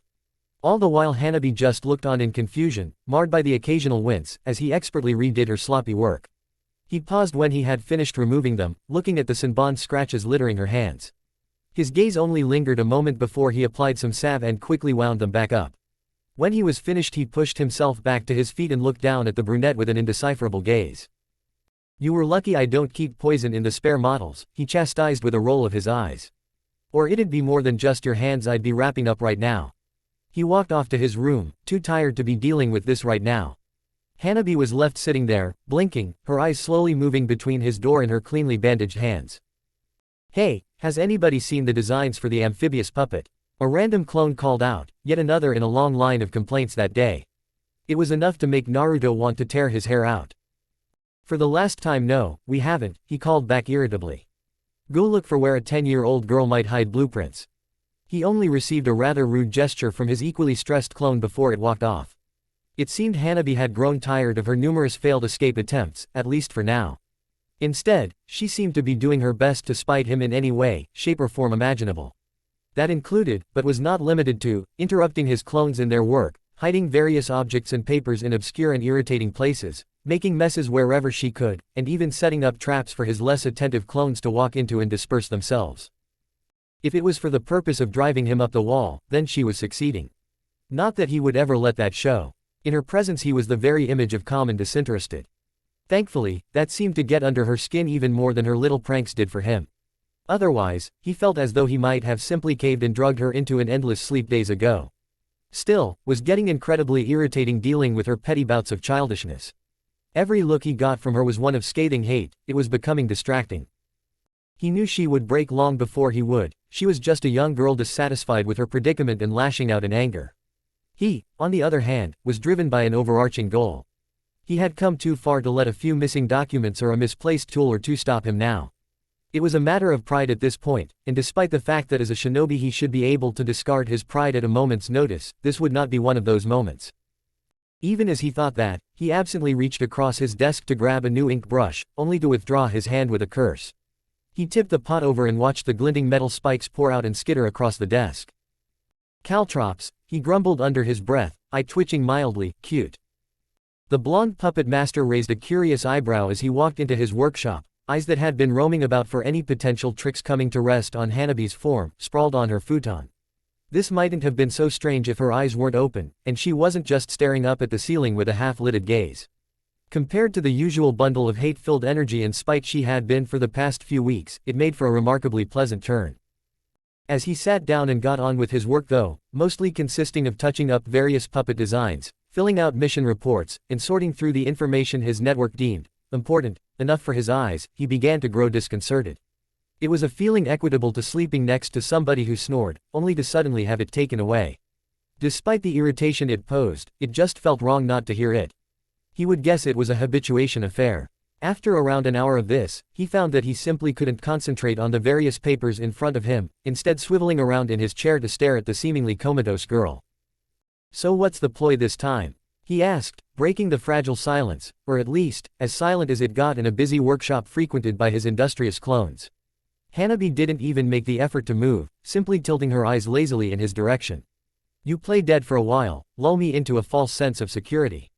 All the while Hanabi just looked on in confusion, marred by the occasional wince, as he expertly redid her sloppy work. He paused when he had finished removing them, looking at the Senbon scratches littering her hands. His gaze only lingered a moment before he applied some salve and quickly wound them back up. When he was finished he pushed himself back to his feet and looked down at the brunette with an indecipherable gaze. "You were lucky I don't keep poison in the spare models," he chastised with a roll of his eyes. "Or it'd be more than just your hands I'd be wrapping up right now." He walked off to his room, too tired to be dealing with this right now. Hanabi was left sitting there, blinking, her eyes slowly moving between his door and her cleanly bandaged hands. "Hey, has anybody seen the designs for the amphibious puppet?" A random clone called out, yet another in a long line of complaints that day. It was enough to make Naruto want to tear his hair out. "For the last time no, we haven't," he called back irritably. "Go look for where a 10-year-old girl might hide blueprints." He only received a rather rude gesture from his equally stressed clone before it walked off. It seemed Hanabi had grown tired of her numerous failed escape attempts, at least for now. Instead, she seemed to be doing her best to spite him in any way, shape or form imaginable. That included, but was not limited to, interrupting his clones in their work, hiding various objects and papers in obscure and irritating places, making messes wherever she could, and even setting up traps for his less attentive clones to walk into and disperse themselves. If it was for the purpose of driving him up the wall, then she was succeeding. Not that he would ever let that show. In her presence he was the very image of calm and disinterested. Thankfully, that seemed to get under her skin even more than her little pranks did for him. Otherwise, he felt as though he might have simply caved and drugged her into an endless sleep days ago. Still, was getting incredibly irritating dealing with her petty bouts of childishness. Every look he got from her was one of scathing hate. It was becoming distracting. He knew she would break long before he would. She was just a young girl dissatisfied with her predicament and lashing out in anger. He, on the other hand, was driven by an overarching goal. He had come too far to let a few missing documents or a misplaced tool or two stop him now. It was a matter of pride at this point, and despite the fact that as a shinobi he should be able to discard his pride at a moment's notice, this would not be one of those moments. Even as he thought that, he absently reached across his desk to grab a new ink brush, only to withdraw his hand with a curse. He tipped the pot over and watched the glinting metal spikes pour out and skitter across the desk. Caltrops, he grumbled under his breath, eye twitching mildly, cute. The blonde puppet master raised a curious eyebrow as he walked into his workshop, eyes that had been roaming about for any potential tricks coming to rest on Hanabi's form, sprawled on her futon. This mightn't have been so strange if her eyes weren't open, and she wasn't just staring up at the ceiling with a half-lidded gaze. Compared to the usual bundle of hate-filled energy and spite she had been for the past few weeks, it made for a remarkably pleasant turn. As he sat down and got on with his work though, mostly consisting of touching up various puppet designs, filling out mission reports, and sorting through the information his network deemed important enough for his eyes, he began to grow disconcerted. It was a feeling equitable to sleeping next to somebody who snored, only to suddenly have it taken away. Despite the irritation it posed, it just felt wrong not to hear it. He would guess it was a habituation affair. After around an hour of this, he found that he simply couldn't concentrate on the various papers in front of him, instead swiveling around in his chair to stare at the seemingly comatose girl. "So what's the ploy this time?" he asked, breaking the fragile silence, or at least, as silent as it got in a busy workshop frequented by his industrious clones. Hanabi didn't even make the effort to move, simply tilting her eyes lazily in his direction. "You play dead for a while, lull me into a false sense of security.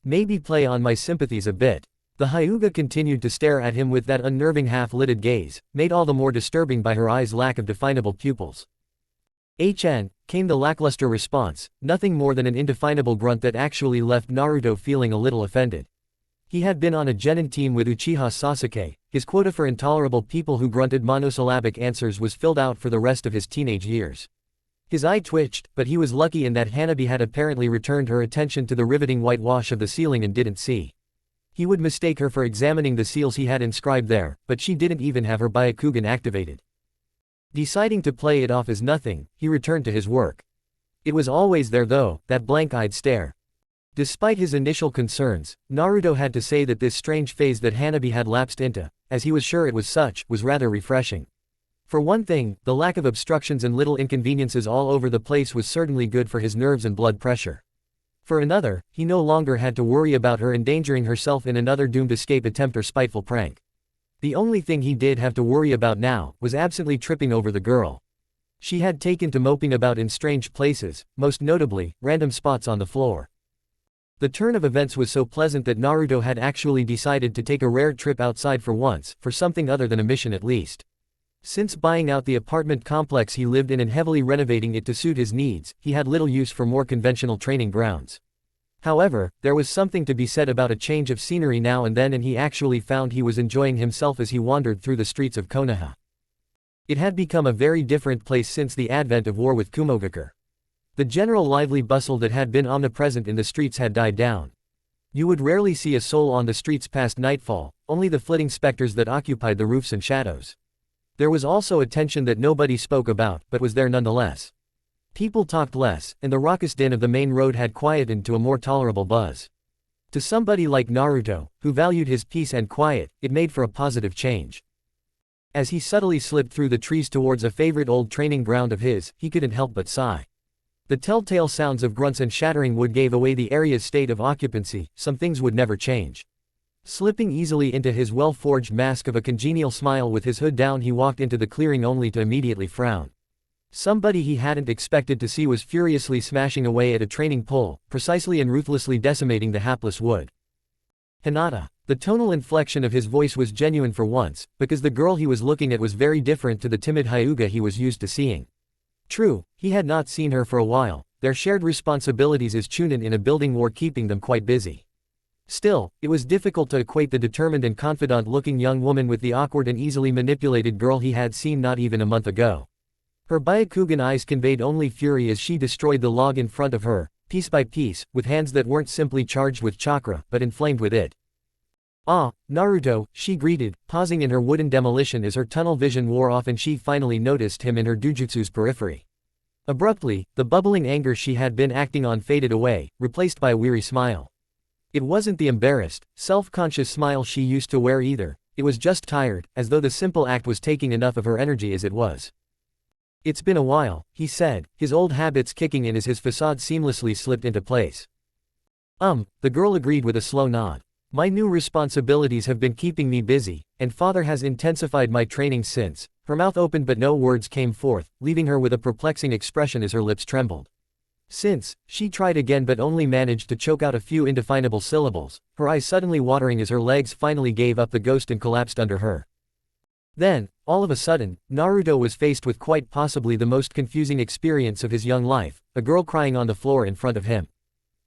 Maybe play on my sympathies a bit." The Hyuga continued to stare at him with that unnerving half-lidded gaze, made all the more disturbing by her eyes' lack of definable pupils. "HN," came the lackluster response, nothing more than an indefinable grunt that actually left Naruto feeling a little offended. He had been on a genin team with Uchiha Sasuke. His quota for intolerable people who grunted monosyllabic answers was filled out for the rest of his teenage years. His eye twitched, but he was lucky in that Hanabi had apparently returned her attention to the riveting whitewash of the ceiling and didn't see. He would mistake her for examining the seals he had inscribed there, but she didn't even have her Byakugan activated. Deciding to play it off as nothing, he returned to his work. It was always there though, that blank-eyed stare. Despite his initial concerns, Naruto had to say that this strange phase that Hanabi had lapsed into, as he was sure it was such, was rather refreshing. For one thing, the lack of obstructions and little inconveniences all over the place was certainly good for his nerves and blood pressure. For another, he no longer had to worry about her endangering herself in another doomed escape attempt or spiteful prank. The only thing he did have to worry about now was absently tripping over the girl. She had taken to moping about in strange places, most notably, random spots on the floor. The turn of events was so pleasant that Naruto had actually decided to take a rare trip outside for once, for something other than a mission at least. Since buying out the apartment complex he lived in and heavily renovating it to suit his needs, he had little use for more conventional training grounds. However, there was something to be said about a change of scenery now and then, and he actually found he was enjoying himself as he wandered through the streets of Konoha. It had become a very different place since the advent of war with Kumogakure. The general lively bustle that had been omnipresent in the streets had died down. You would rarely see a soul on the streets past nightfall, only the flitting specters that occupied the roofs and shadows. There was also a tension that nobody spoke about, but was there nonetheless. People talked less, and the raucous din of the main road had quietened to a more tolerable buzz. To somebody like Naruto, who valued his peace and quiet, it made for a positive change. As he subtly slipped through the trees towards a favorite old training ground of his, he couldn't help but sigh. The telltale sounds of grunts and shattering wood gave away the area's state of occupancy. Some things would never change. Slipping easily into his well-forged mask of a congenial smile with his hood down, he walked into the clearing only to immediately frown. Somebody he hadn't expected to see was furiously smashing away at a training pole, precisely and ruthlessly decimating the hapless wood. Hinata. The tonal inflection of his voice was genuine for once, because the girl he was looking at was very different to the timid Hyuga he was used to seeing. True, he had not seen her for a while, their shared responsibilities as chunin in a building war keeping them quite busy. Still, it was difficult to equate the determined and confidant-looking young woman with the awkward and easily manipulated girl he had seen not even a month ago. Her Byakugan eyes conveyed only fury as she destroyed the log in front of her, piece by piece, with hands that weren't simply charged with chakra, but inflamed with it. "Ah, Naruto," she greeted, pausing in her wooden demolition as her tunnel vision wore off and she finally noticed him in her dujutsu's periphery. Abruptly, the bubbling anger she had been acting on faded away, replaced by a weary smile. It wasn't the embarrassed, self-conscious smile she used to wear either, it was just tired, as though the simple act was taking enough of her energy as it was. "It's been a while," he said, his old habits kicking in as his facade seamlessly slipped into place. The girl agreed with a slow nod. "My new responsibilities have been keeping me busy, and father has intensified my training since." Her mouth opened but no words came forth, leaving her with a perplexing expression as her lips trembled. "Since," she tried again but only managed to choke out a few indefinable syllables, her eyes suddenly watering as her legs finally gave up the ghost and collapsed under her. Then, all of a sudden, Naruto was faced with quite possibly the most confusing experience of his young life, a girl crying on the floor in front of him.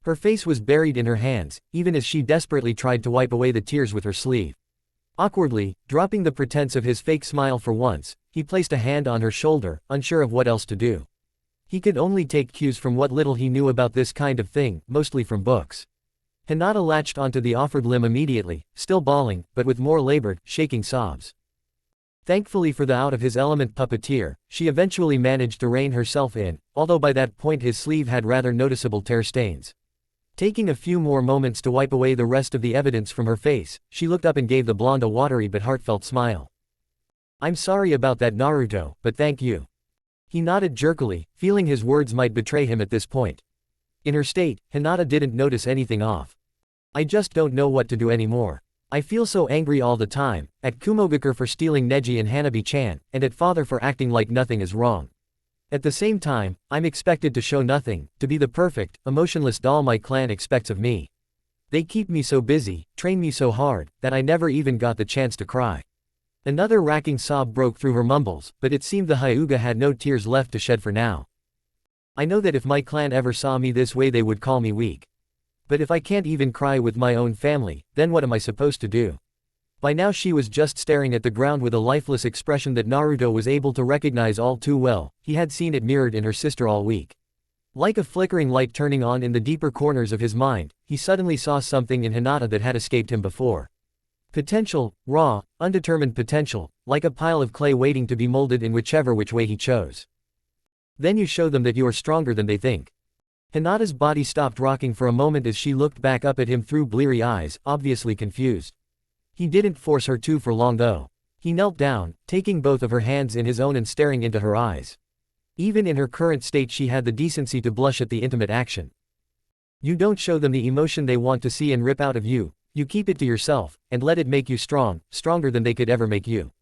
Her face was buried in her hands, even as she desperately tried to wipe away the tears with her sleeve. Awkwardly, dropping the pretense of his fake smile for once, he placed a hand on her shoulder, unsure of what else to do. He could only take cues from what little he knew about this kind of thing, mostly from books. Hinata latched onto the offered limb immediately, still bawling, but with more labored, shaking sobs. Thankfully for the out-of-his-element puppeteer, she eventually managed to rein herself in, although by that point his sleeve had rather noticeable tear stains. Taking a few more moments to wipe away the rest of the evidence from her face, she looked up and gave the blonde a watery but heartfelt smile. "I'm sorry about that, Naruto, but thank you." He nodded jerkily, feeling his words might betray him at this point. In her state, Hinata didn't notice anything off. "I just don't know what to do anymore. I feel so angry all the time, at Kumogakure for stealing Neji and Hanabi-chan, and at father for acting like nothing is wrong. At the same time, I'm expected to show nothing, to be the perfect, emotionless doll my clan expects of me. They keep me so busy, train me so hard, that I never even got the chance to cry." Another racking sob broke through her mumbles, but it seemed the Hyuga had no tears left to shed for now. "I know that if my clan ever saw me this way they would call me weak. But if I can't even cry with my own family, then what am I supposed to do?" By now she was just staring at the ground with a lifeless expression that Naruto was able to recognize all too well, he had seen it mirrored in her sister all week. Like a flickering light turning on in the deeper corners of his mind, he suddenly saw something in Hinata that had escaped him before. Potential, raw, undetermined potential, like a pile of clay waiting to be molded in whichever which way he chose. "Then you show them that you are stronger than they think." Hinata's body stopped rocking for a moment as she looked back up at him through bleary eyes, obviously confused. He didn't force her to for long though. He knelt down, taking both of her hands in his own and staring into her eyes. Even in her current state she had the decency to blush at the intimate action. "You don't show them the emotion they want to see and rip out of you, you keep it to yourself, and let it make you strong, stronger than they could ever make you."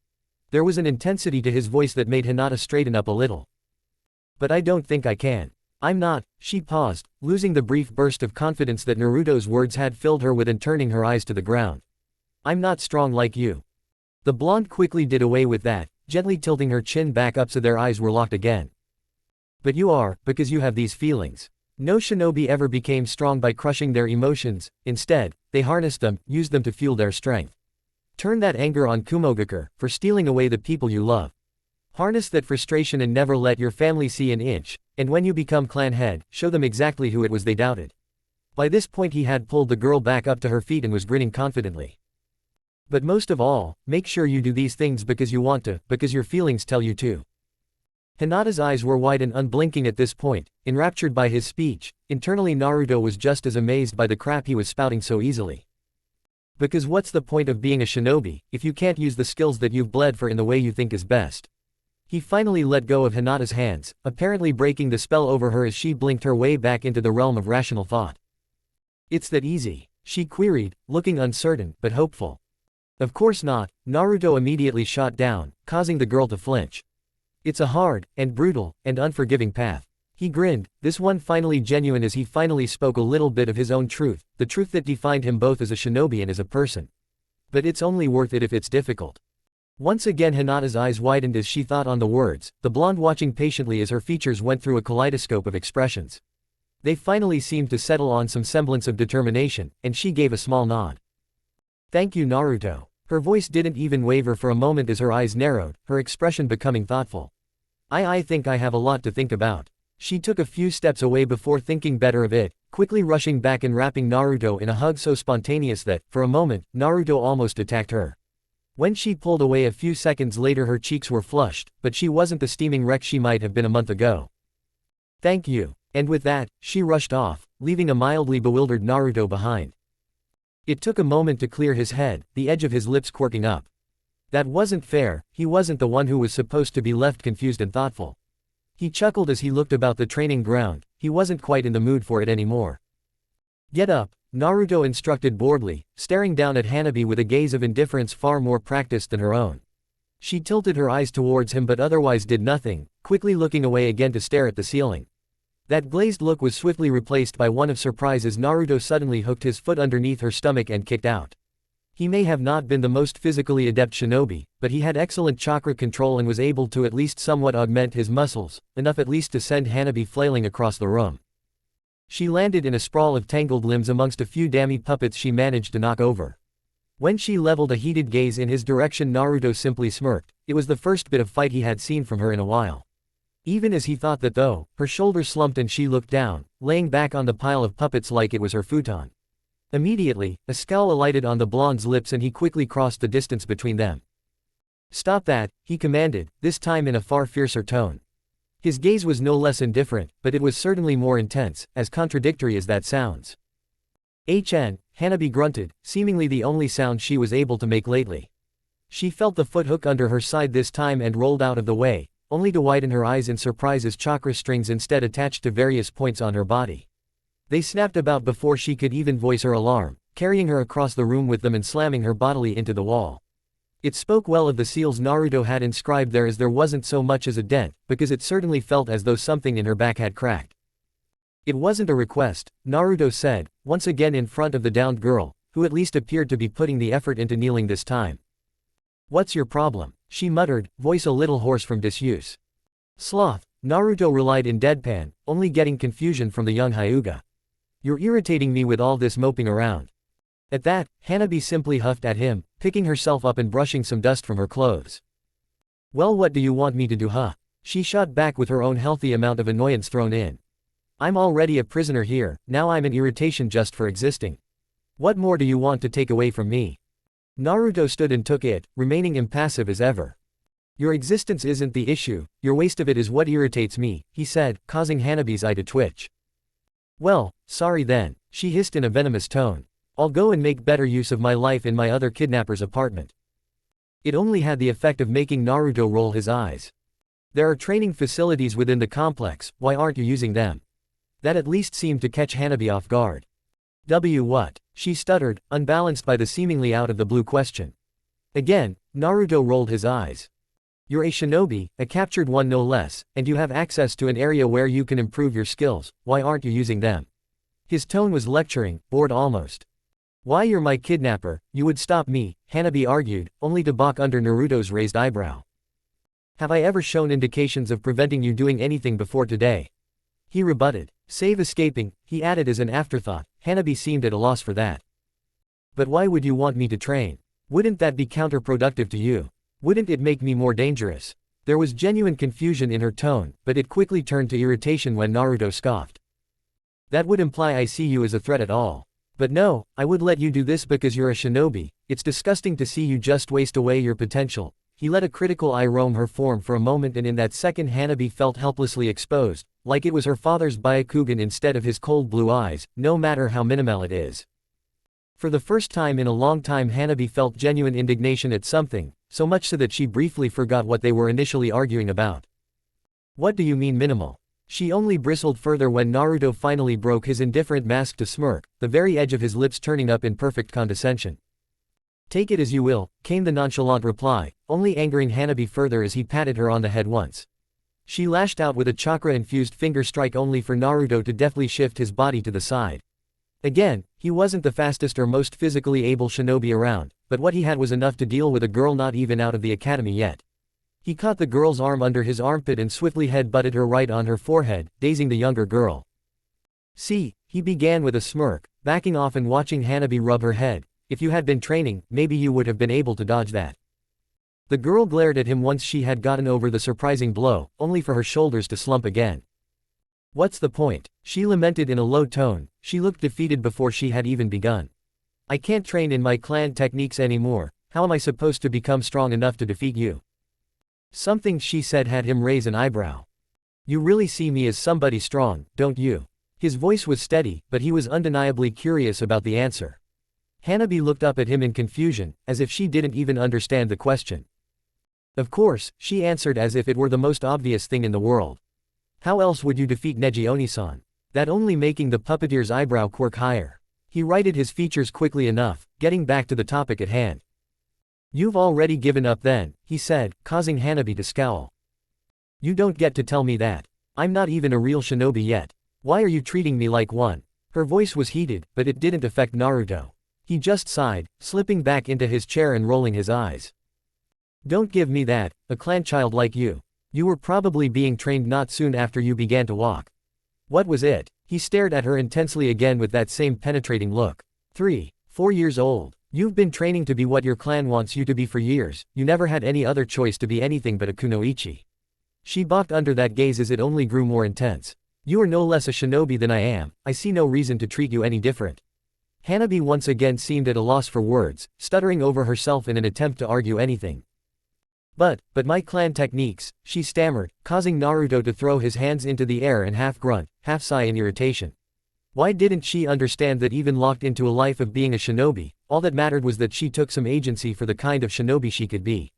There was an intensity to his voice that made Hinata straighten up a little. "But I don't think I can. I'm not." She paused, losing the brief burst of confidence that Naruto's words had filled her with and turning her eyes to the ground. "I'm not strong like you." The blonde quickly did away with that, gently tilting her chin back up so their eyes were locked again. "But you are, because you have these feelings. No shinobi ever became strong by crushing their emotions, instead, they harnessed them, used them to fuel their strength. Turn that anger on Kumogakure, for stealing away the people you love. Harness that frustration and never let your family see an inch, and when you become clan head, show them exactly who it was they doubted." By this point he had pulled the girl back up to her feet and was grinning confidently. "But most of all, make sure you do these things because you want to, because your feelings tell you to." Hinata's eyes were wide and unblinking at this point, enraptured by his speech. Internally Naruto was just as amazed by the crap he was spouting so easily. Because what's the point of being a shinobi, if you can't use the skills that you've bled for in the way you think is best? He finally let go of Hinata's hands, apparently breaking the spell over her as she blinked her way back into the realm of rational thought. "It's that easy?" she queried, looking uncertain, but hopeful. "Of course not," Naruto immediately shot down, causing the girl to flinch. It's a hard, and brutal, and unforgiving path. He grinned, this one finally genuine as he finally spoke a little bit of his own truth, the truth that defined him both as a shinobi and as a person. But it's only worth it if it's difficult. Once again Hinata's eyes widened as she thought on the words, the blonde watching patiently as her features went through a kaleidoscope of expressions. They finally seemed to settle on some semblance of determination, and she gave a small nod. Thank you Naruto. Her voice didn't even waver for a moment as her eyes narrowed, her expression becoming thoughtful. I think I have a lot to think about. She took a few steps away before thinking better of it, quickly rushing back and wrapping Naruto in a hug so spontaneous that, for a moment, Naruto almost attacked her. When she pulled away a few seconds later her cheeks were flushed, but she wasn't the steaming wreck she might have been a month ago. Thank you. And with that, she rushed off, leaving a mildly bewildered Naruto behind. It took a moment to clear his head, the edge of his lips quirking up. That wasn't fair, he wasn't the one who was supposed to be left confused and thoughtful. He chuckled as he looked about the training ground, he wasn't quite in the mood for it anymore. Get up, Naruto instructed boredly, staring down at Hanabi with a gaze of indifference far more practiced than her own. She tilted her eyes towards him but otherwise did nothing, quickly looking away again to stare at the ceiling. That glazed look was swiftly replaced by one of surprise as Naruto suddenly hooked his foot underneath her stomach and kicked out. He may have not been the most physically adept shinobi, but he had excellent chakra control and was able to at least somewhat augment his muscles, enough at least to send Hanabi flailing across the room. She landed in a sprawl of tangled limbs amongst a few dummy puppets she managed to knock over. When she leveled a heated gaze in his direction Naruto simply smirked, it was the first bit of fight he had seen from her in a while. Even as he thought that though, her shoulders slumped and she looked down, laying back on the pile of puppets like it was her futon. Immediately, a scowl alighted on the blonde's lips and he quickly crossed the distance between them. Stop that, he commanded, this time in a far fiercer tone. His gaze was no less indifferent, but it was certainly more intense, as contradictory as that sounds. Hanabi grunted, seemingly the only sound she was able to make lately. She felt the foot hook under her side this time and rolled out of the way, only to widen her eyes in surprise as chakra strings instead attached to various points on her body. They snapped about before she could even voice her alarm, carrying her across the room with them and slamming her bodily into the wall. It spoke well of the seals Naruto had inscribed there as there wasn't so much as a dent, because it certainly felt as though something in her back had cracked. It wasn't a request, Naruto said, once again in front of the downed girl, who at least appeared to be putting the effort into kneeling this time. What's your problem? She muttered, voice a little hoarse from disuse. Sloth, Naruto relied in deadpan, only getting confusion from the young Hyuga. You're irritating me with all this moping around. At that, Hanabi simply huffed at him, picking herself up and brushing some dust from her clothes. Well, what do you want me to do, huh? She shot back with her own healthy amount of annoyance thrown in. I'm already a prisoner here, now I'm an irritation just for existing. What more do you want to take away from me? Naruto stood and took it, remaining impassive as ever. Your existence isn't the issue, your waste of it is what irritates me, he said, causing Hanabi's eye to twitch. Well, sorry then, she hissed in a venomous tone. I'll go and make better use of my life in my other kidnapper's apartment. It only had the effect of making Naruto roll his eyes. There are training facilities within the complex, why aren't you using them? That at least seemed to catch Hanabi off guard. What? She stuttered, unbalanced by the seemingly out-of-the-blue question. Again, Naruto rolled his eyes. You're a shinobi, a captured one no less, and you have access to an area where you can improve your skills, why aren't you using them? His tone was lecturing, bored almost. Why, you're my kidnapper, you would stop me, Hanabi argued, only to balk under Naruto's raised eyebrow. Have I ever shown indications of preventing you doing anything before today? He rebutted. Save escaping, he added as an afterthought. Hanabi seemed at a loss for that. But why would you want me to train? Wouldn't that be counterproductive to you? Wouldn't it make me more dangerous? There was genuine confusion in her tone, but it quickly turned to irritation when Naruto scoffed. That would imply I see you as a threat at all. But no, I would let you do this because you're a shinobi, it's disgusting to see you just waste away your potential. He let a critical eye roam her form for a moment and in that second Hanabi felt helplessly exposed, like it was her father's Byakugan instead of his cold blue eyes, no matter how minimal it is. For the first time in a long time Hanabi felt genuine indignation at something, so much so that she briefly forgot what they were initially arguing about. What do you mean minimal? She only bristled further when Naruto finally broke his indifferent mask to smirk, the very edge of his lips turning up in perfect condescension. Take it as you will, came the nonchalant reply, only angering Hanabi further as he patted her on the head once. She lashed out with a chakra-infused finger strike only for Naruto to deftly shift his body to the side. Again, he wasn't the fastest or most physically able shinobi around, but what he had was enough to deal with a girl not even out of the academy yet. He caught the girl's arm under his armpit and swiftly head-butted her right on her forehead, dazing the younger girl. "See," he began with a smirk, backing off and watching Hanabi rub her head. "If you had been training, maybe you would have been able to dodge that." The girl glared at him once she had gotten over the surprising blow, only for her shoulders to slump again. "What's the point?" she lamented in a low tone. She looked defeated before she had even begun. "I can't train in my clan techniques anymore. How am I supposed to become strong enough to defeat you?" Something she said had him raise an eyebrow. "You really see me as somebody strong, don't you?" His voice was steady, but he was undeniably curious about the answer. Hanabi looked up at him in confusion, as if she didn't even understand the question. "Of course," she answered as if it were the most obvious thing in the world. "How else would you defeat Neji Oni-san?" That only making the puppeteer's eyebrow quirk higher. He righted his features quickly enough, getting back to the topic at hand. "You've already given up then," he said, causing Hanabi to scowl. "You don't get to tell me that. I'm not even a real shinobi yet. Why are you treating me like one?" Her voice was heated, but it didn't affect Naruto. He just sighed, slipping back into his chair and rolling his eyes. "Don't give me that, a clan child like you. You were probably being trained not soon after you began to walk." "What was it?" He stared at her intensely again with that same penetrating look. 4 years old. You've been training to be what your clan wants you to be for years. You never had any other choice to be anything but a kunoichi." She balked under that gaze as it only grew more intense. "You are no less a shinobi than I am. I see no reason to treat you any different." Hanabi once again seemed at a loss for words, stuttering over herself in an attempt to argue anything. But my clan techniques," she stammered, causing Naruto to throw his hands into the air and half grunt, half sigh in irritation. Why didn't she understand that even locked into a life of being a shinobi, all that mattered was that she took some agency for the kind of shinobi she could be?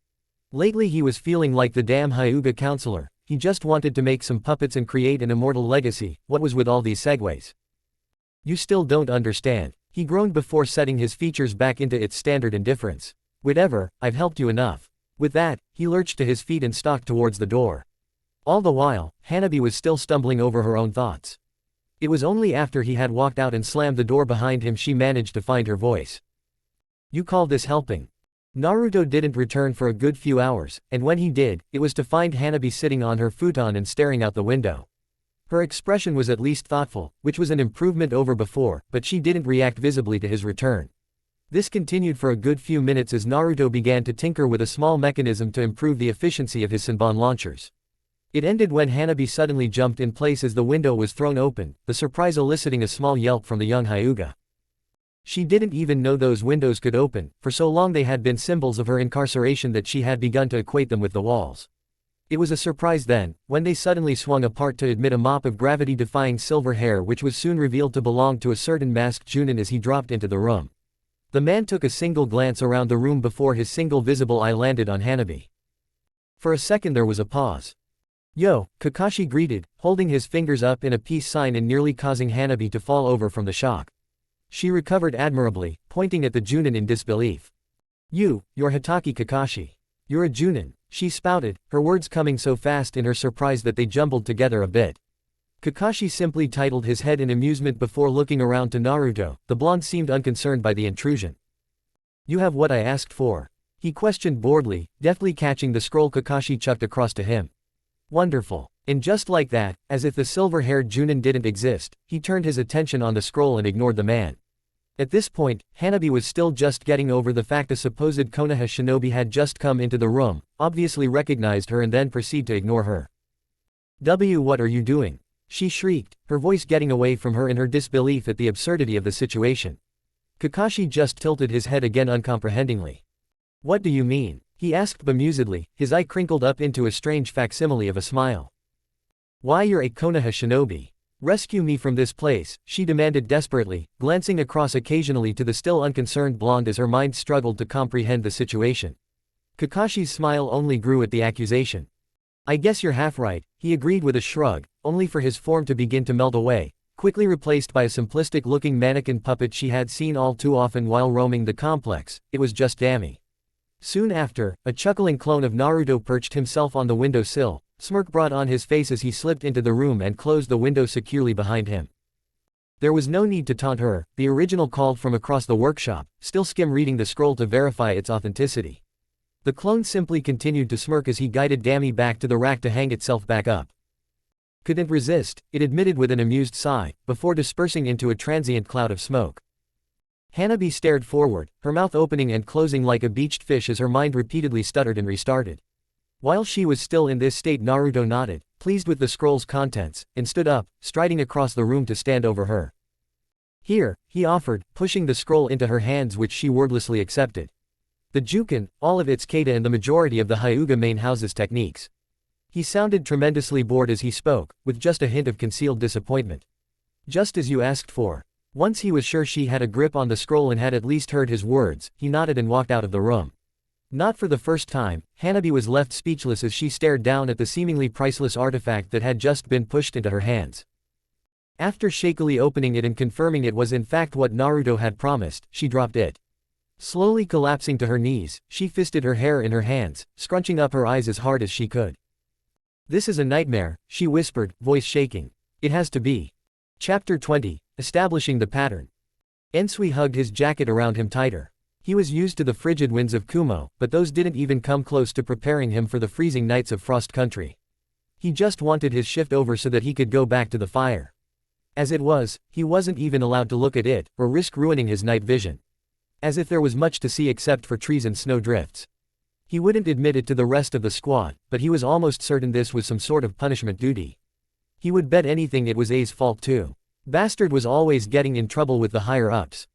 Lately he was feeling like the damn Hyuga counselor. He just wanted to make some puppets and create an immortal legacy. What was with all these segues? "You still don't understand," he groaned before setting his features back into its standard indifference. "Whatever, I've helped you enough." With that, he lurched to his feet and stalked towards the door. All the while, Hanabi was still stumbling over her own thoughts. It was only after he had walked out and slammed the door behind him she managed to find her voice. "You call this helping?" Naruto didn't return for a good few hours, and when he did, it was to find Hanabi sitting on her futon and staring out the window. Her expression was at least thoughtful, which was an improvement over before, but she didn't react visibly to his return. This continued for a good few minutes as Naruto began to tinker with a small mechanism to improve the efficiency of his Senbon launchers. It ended when Hanabi suddenly jumped in place as the window was thrown open, the surprise eliciting a small yelp from the young Hyuga. She didn't even know those windows could open, for so long they had been symbols of her incarceration that she had begun to equate them with the walls. It was a surprise then, when they suddenly swung apart to admit a mop of gravity-defying silver hair which was soon revealed to belong to a certain masked Junin as he dropped into the room. The man took a single glance around the room before his single visible eye landed on Hanabi. For a second there was a pause. "Yo," Kakashi greeted, holding his fingers up in a peace sign and nearly causing Hanabi to fall over from the shock. She recovered admirably, pointing at the Junin in disbelief. You're Hitaki Kakashi. You're a Junin," she spouted, her words coming so fast in her surprise that they jumbled together a bit. Kakashi simply titled his head in amusement before looking around to Naruto. The blonde seemed unconcerned by the intrusion. "You have what I asked for?" he questioned boredly, deftly catching the scroll Kakashi chucked across to him. "Wonderful." And just like that, as if the silver-haired Junin didn't exist, he turned his attention on the scroll and ignored the man. At this point, Hanabi was still just getting over the fact a supposed Konoha shinobi had just come into the room, obviously recognized her and then proceeded to ignore her. What are you doing?" she shrieked, her voice getting away from her in her disbelief at the absurdity of the situation. Kakashi just tilted his head again uncomprehendingly. "What do you mean?" he asked bemusedly, his eye crinkled up into a strange facsimile of a smile. "Why, you're a Konoha shinobi. Rescue me from this place," she demanded desperately, glancing across occasionally to the still unconcerned blonde as her mind struggled to comprehend the situation. Kakashi's smile only grew at the accusation. "I guess you're half right," he agreed with a shrug, only for his form to begin to melt away, quickly replaced by a simplistic-looking mannequin puppet she had seen all too often while roaming the complex. It was just Dami. Soon after, a chuckling clone of Naruto perched himself on the windowsill, Smirk brought on his face as he slipped into the room and closed the window securely behind him. There was no need to taunt her, the original called from across the workshop, still skim reading the scroll to verify its authenticity. The clone simply continued to smirk as he guided Dammy back to the rack to hang itself back up. Couldn't resist, it admitted with an amused sigh, before dispersing into a transient cloud of smoke. Hanabi stared forward, her mouth opening and closing like a beached fish as her mind repeatedly stuttered and restarted. While she was still in this state, Naruto nodded, pleased with the scroll's contents, and stood up, striding across the room to stand over her. Here, he offered, pushing the scroll into her hands, which she wordlessly accepted. The Jukan, all of its kata and the majority of the Hyuga main house's techniques. He sounded tremendously bored as he spoke, with just a hint of concealed disappointment. Just as you asked for. Once he was sure she had a grip on the scroll and had at least heard his words, he nodded and walked out of the room. Not for the first time, Hanabi was left speechless as she stared down at the seemingly priceless artifact that had just been pushed into her hands. After shakily opening it and confirming it was in fact what Naruto had promised, she dropped it. Slowly collapsing to her knees, she fisted her hair in her hands, scrunching up her eyes as hard as she could. This is a nightmare, she whispered, voice shaking. It has to be. Chapter 20, Establishing the Pattern. Ensui hugged his jacket around him tighter. He was used to the frigid winds of Kumo, but those didn't even come close to preparing him for the freezing nights of Frost Country. He just wanted his shift over so that he could go back to the fire. As it was, he wasn't even allowed to look at it, or risk ruining his night vision. As if there was much to see except for trees and snow drifts. He wouldn't admit it to the rest of the squad, but he was almost certain this was some sort of punishment duty. He would bet anything it was A's fault too. Bastard was always getting in trouble with the higher-ups.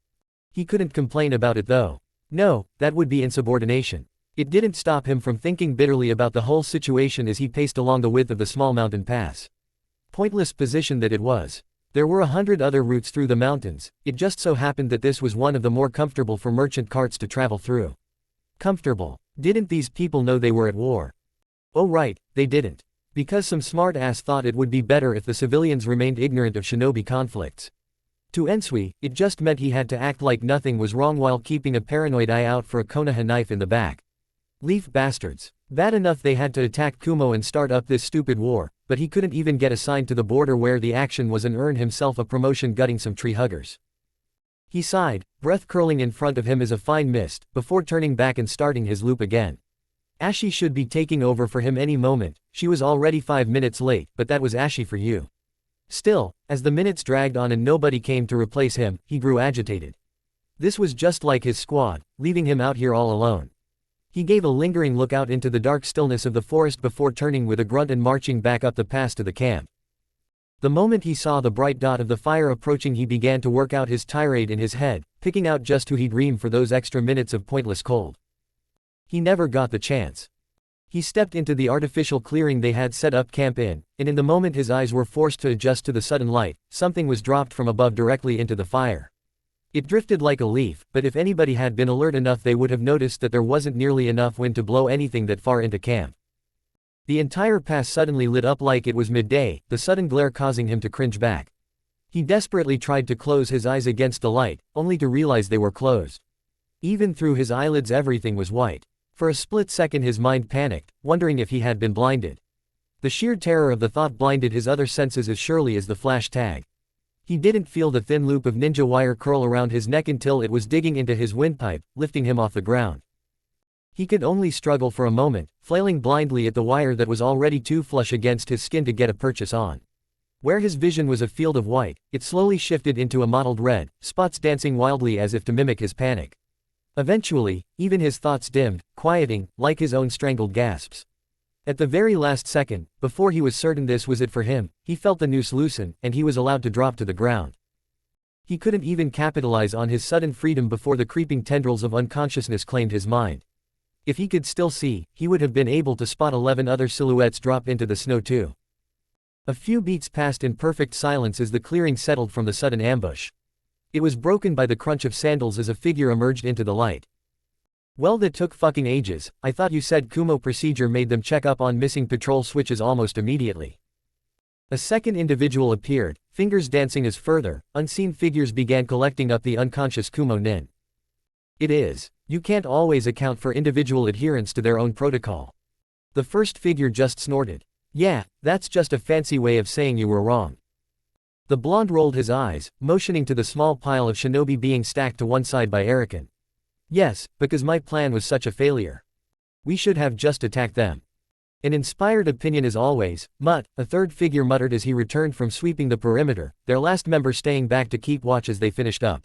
He couldn't complain about it though. No, that would be insubordination. It didn't stop him from thinking bitterly about the whole situation as he paced along the width of the small mountain pass. Pointless position that it was. There were 100 other routes through the mountains, it just so happened that this was one of the more comfortable for merchant carts to travel through. Comfortable. Didn't these people know they were at war? Oh right, they didn't. Because some smart-ass thought it would be better if the civilians remained ignorant of shinobi conflicts. To Ensui, it just meant he had to act like nothing was wrong while keeping a paranoid eye out for a Konoha knife in the back. Leaf bastards. Bad enough they had to attack Kumo and start up this stupid war, but he couldn't even get assigned to the border where the action was and earn himself a promotion gutting some tree huggers. He sighed, breath curling in front of him as a fine mist, before turning back and starting his loop again. Ashi should be taking over for him any moment, she was already 5 minutes late, but that was Ashi for you. Still, as the minutes dragged on and nobody came to replace him, he grew agitated. This was just like his squad, leaving him out here all alone. He gave a lingering look out into the dark stillness of the forest before turning with a grunt and marching back up the pass to the camp. The moment he saw the bright dot of the fire approaching, he began to work out his tirade in his head, picking out just who he'd ream for those extra minutes of pointless cold. He never got the chance. He stepped into the artificial clearing they had set up camp in, and in the moment his eyes were forced to adjust to the sudden light, something was dropped from above directly into the fire. It drifted like a leaf, but if anybody had been alert enough they would have noticed that there wasn't nearly enough wind to blow anything that far into camp. The entire pass suddenly lit up like it was midday, the sudden glare causing him to cringe back. He desperately tried to close his eyes against the light, only to realize they were closed. Even through his eyelids everything was white. For a split second his mind panicked, wondering if he had been blinded. The sheer terror of the thought blinded his other senses as surely as the flash tag. He didn't feel the thin loop of ninja wire curl around his neck until it was digging into his windpipe, lifting him off the ground. He could only struggle for a moment, flailing blindly at the wire that was already too flush against his skin to get a purchase on. Where his vision was a field of white, it slowly shifted into a mottled red, spots dancing wildly as if to mimic his panic. Eventually, even his thoughts dimmed, quieting, like his own strangled gasps. At the very last second, before he was certain this was it for him, he felt the noose loosen, and he was allowed to drop to the ground. He couldn't even capitalize on his sudden freedom before the creeping tendrils of unconsciousness claimed his mind. If he could still see, he would have been able to spot 11 other silhouettes drop into the snow too. A few beats passed in perfect silence as the clearing settled from the sudden ambush. It was broken by the crunch of sandals as a figure emerged into the light. Well, that took fucking ages. I thought you said Kumo procedure made them check up on missing patrol switches almost immediately. A second individual appeared, fingers dancing as further, unseen figures began collecting up the unconscious Kumo nin. It is. You can't always account for individual adherence to their own protocol. The first figure just snorted. Yeah, that's just a fancy way of saying you were wrong. The blonde rolled his eyes, motioning to the small pile of shinobi being stacked to one side by Arakan. Yes, because my plan was such a failure. We should have just attacked them. An inspired opinion as always, Mutt, a third figure muttered as he returned from sweeping the perimeter, their last member staying back to keep watch as they finished up.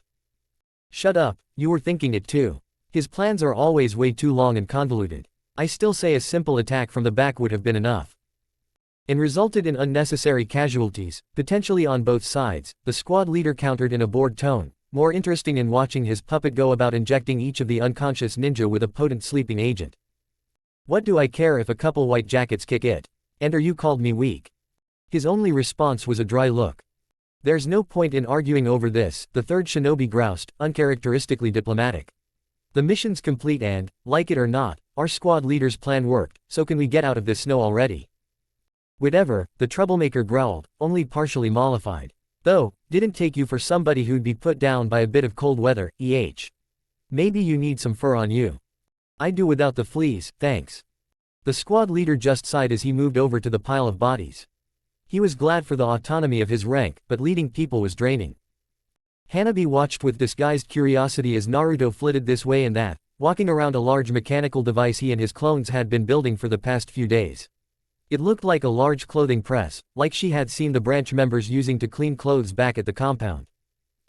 Shut up, you were thinking it too. His plans are always way too long and convoluted. I still say a simple attack from the back would have been enough. And resulted in unnecessary casualties, potentially on both sides. The squad leader countered in a bored tone, more interesting in watching his puppet go about injecting each of the unconscious ninja with a potent sleeping agent. What do I care if a couple white jackets kick it? And you called me weak. His only response was a dry look. There's no point in arguing over this, the third shinobi groused, uncharacteristically diplomatic. The mission's complete and, like it or not, our squad leader's plan worked, so can we get out of this snow already? Whatever, the troublemaker growled, only partially mollified. Though, didn't take you for somebody who'd be put down by a bit of cold weather, Maybe you need some fur on you. I do without the fleas, thanks. The squad leader just sighed as he moved over to the pile of bodies. He was glad for the autonomy of his rank, but leading people was draining. Hanabi watched with disguised curiosity as Naruto flitted this way and that, walking around a large mechanical device he and his clones had been building for the past few days. It looked like a large clothing press, like she had seen the branch members using to clean clothes back at the compound.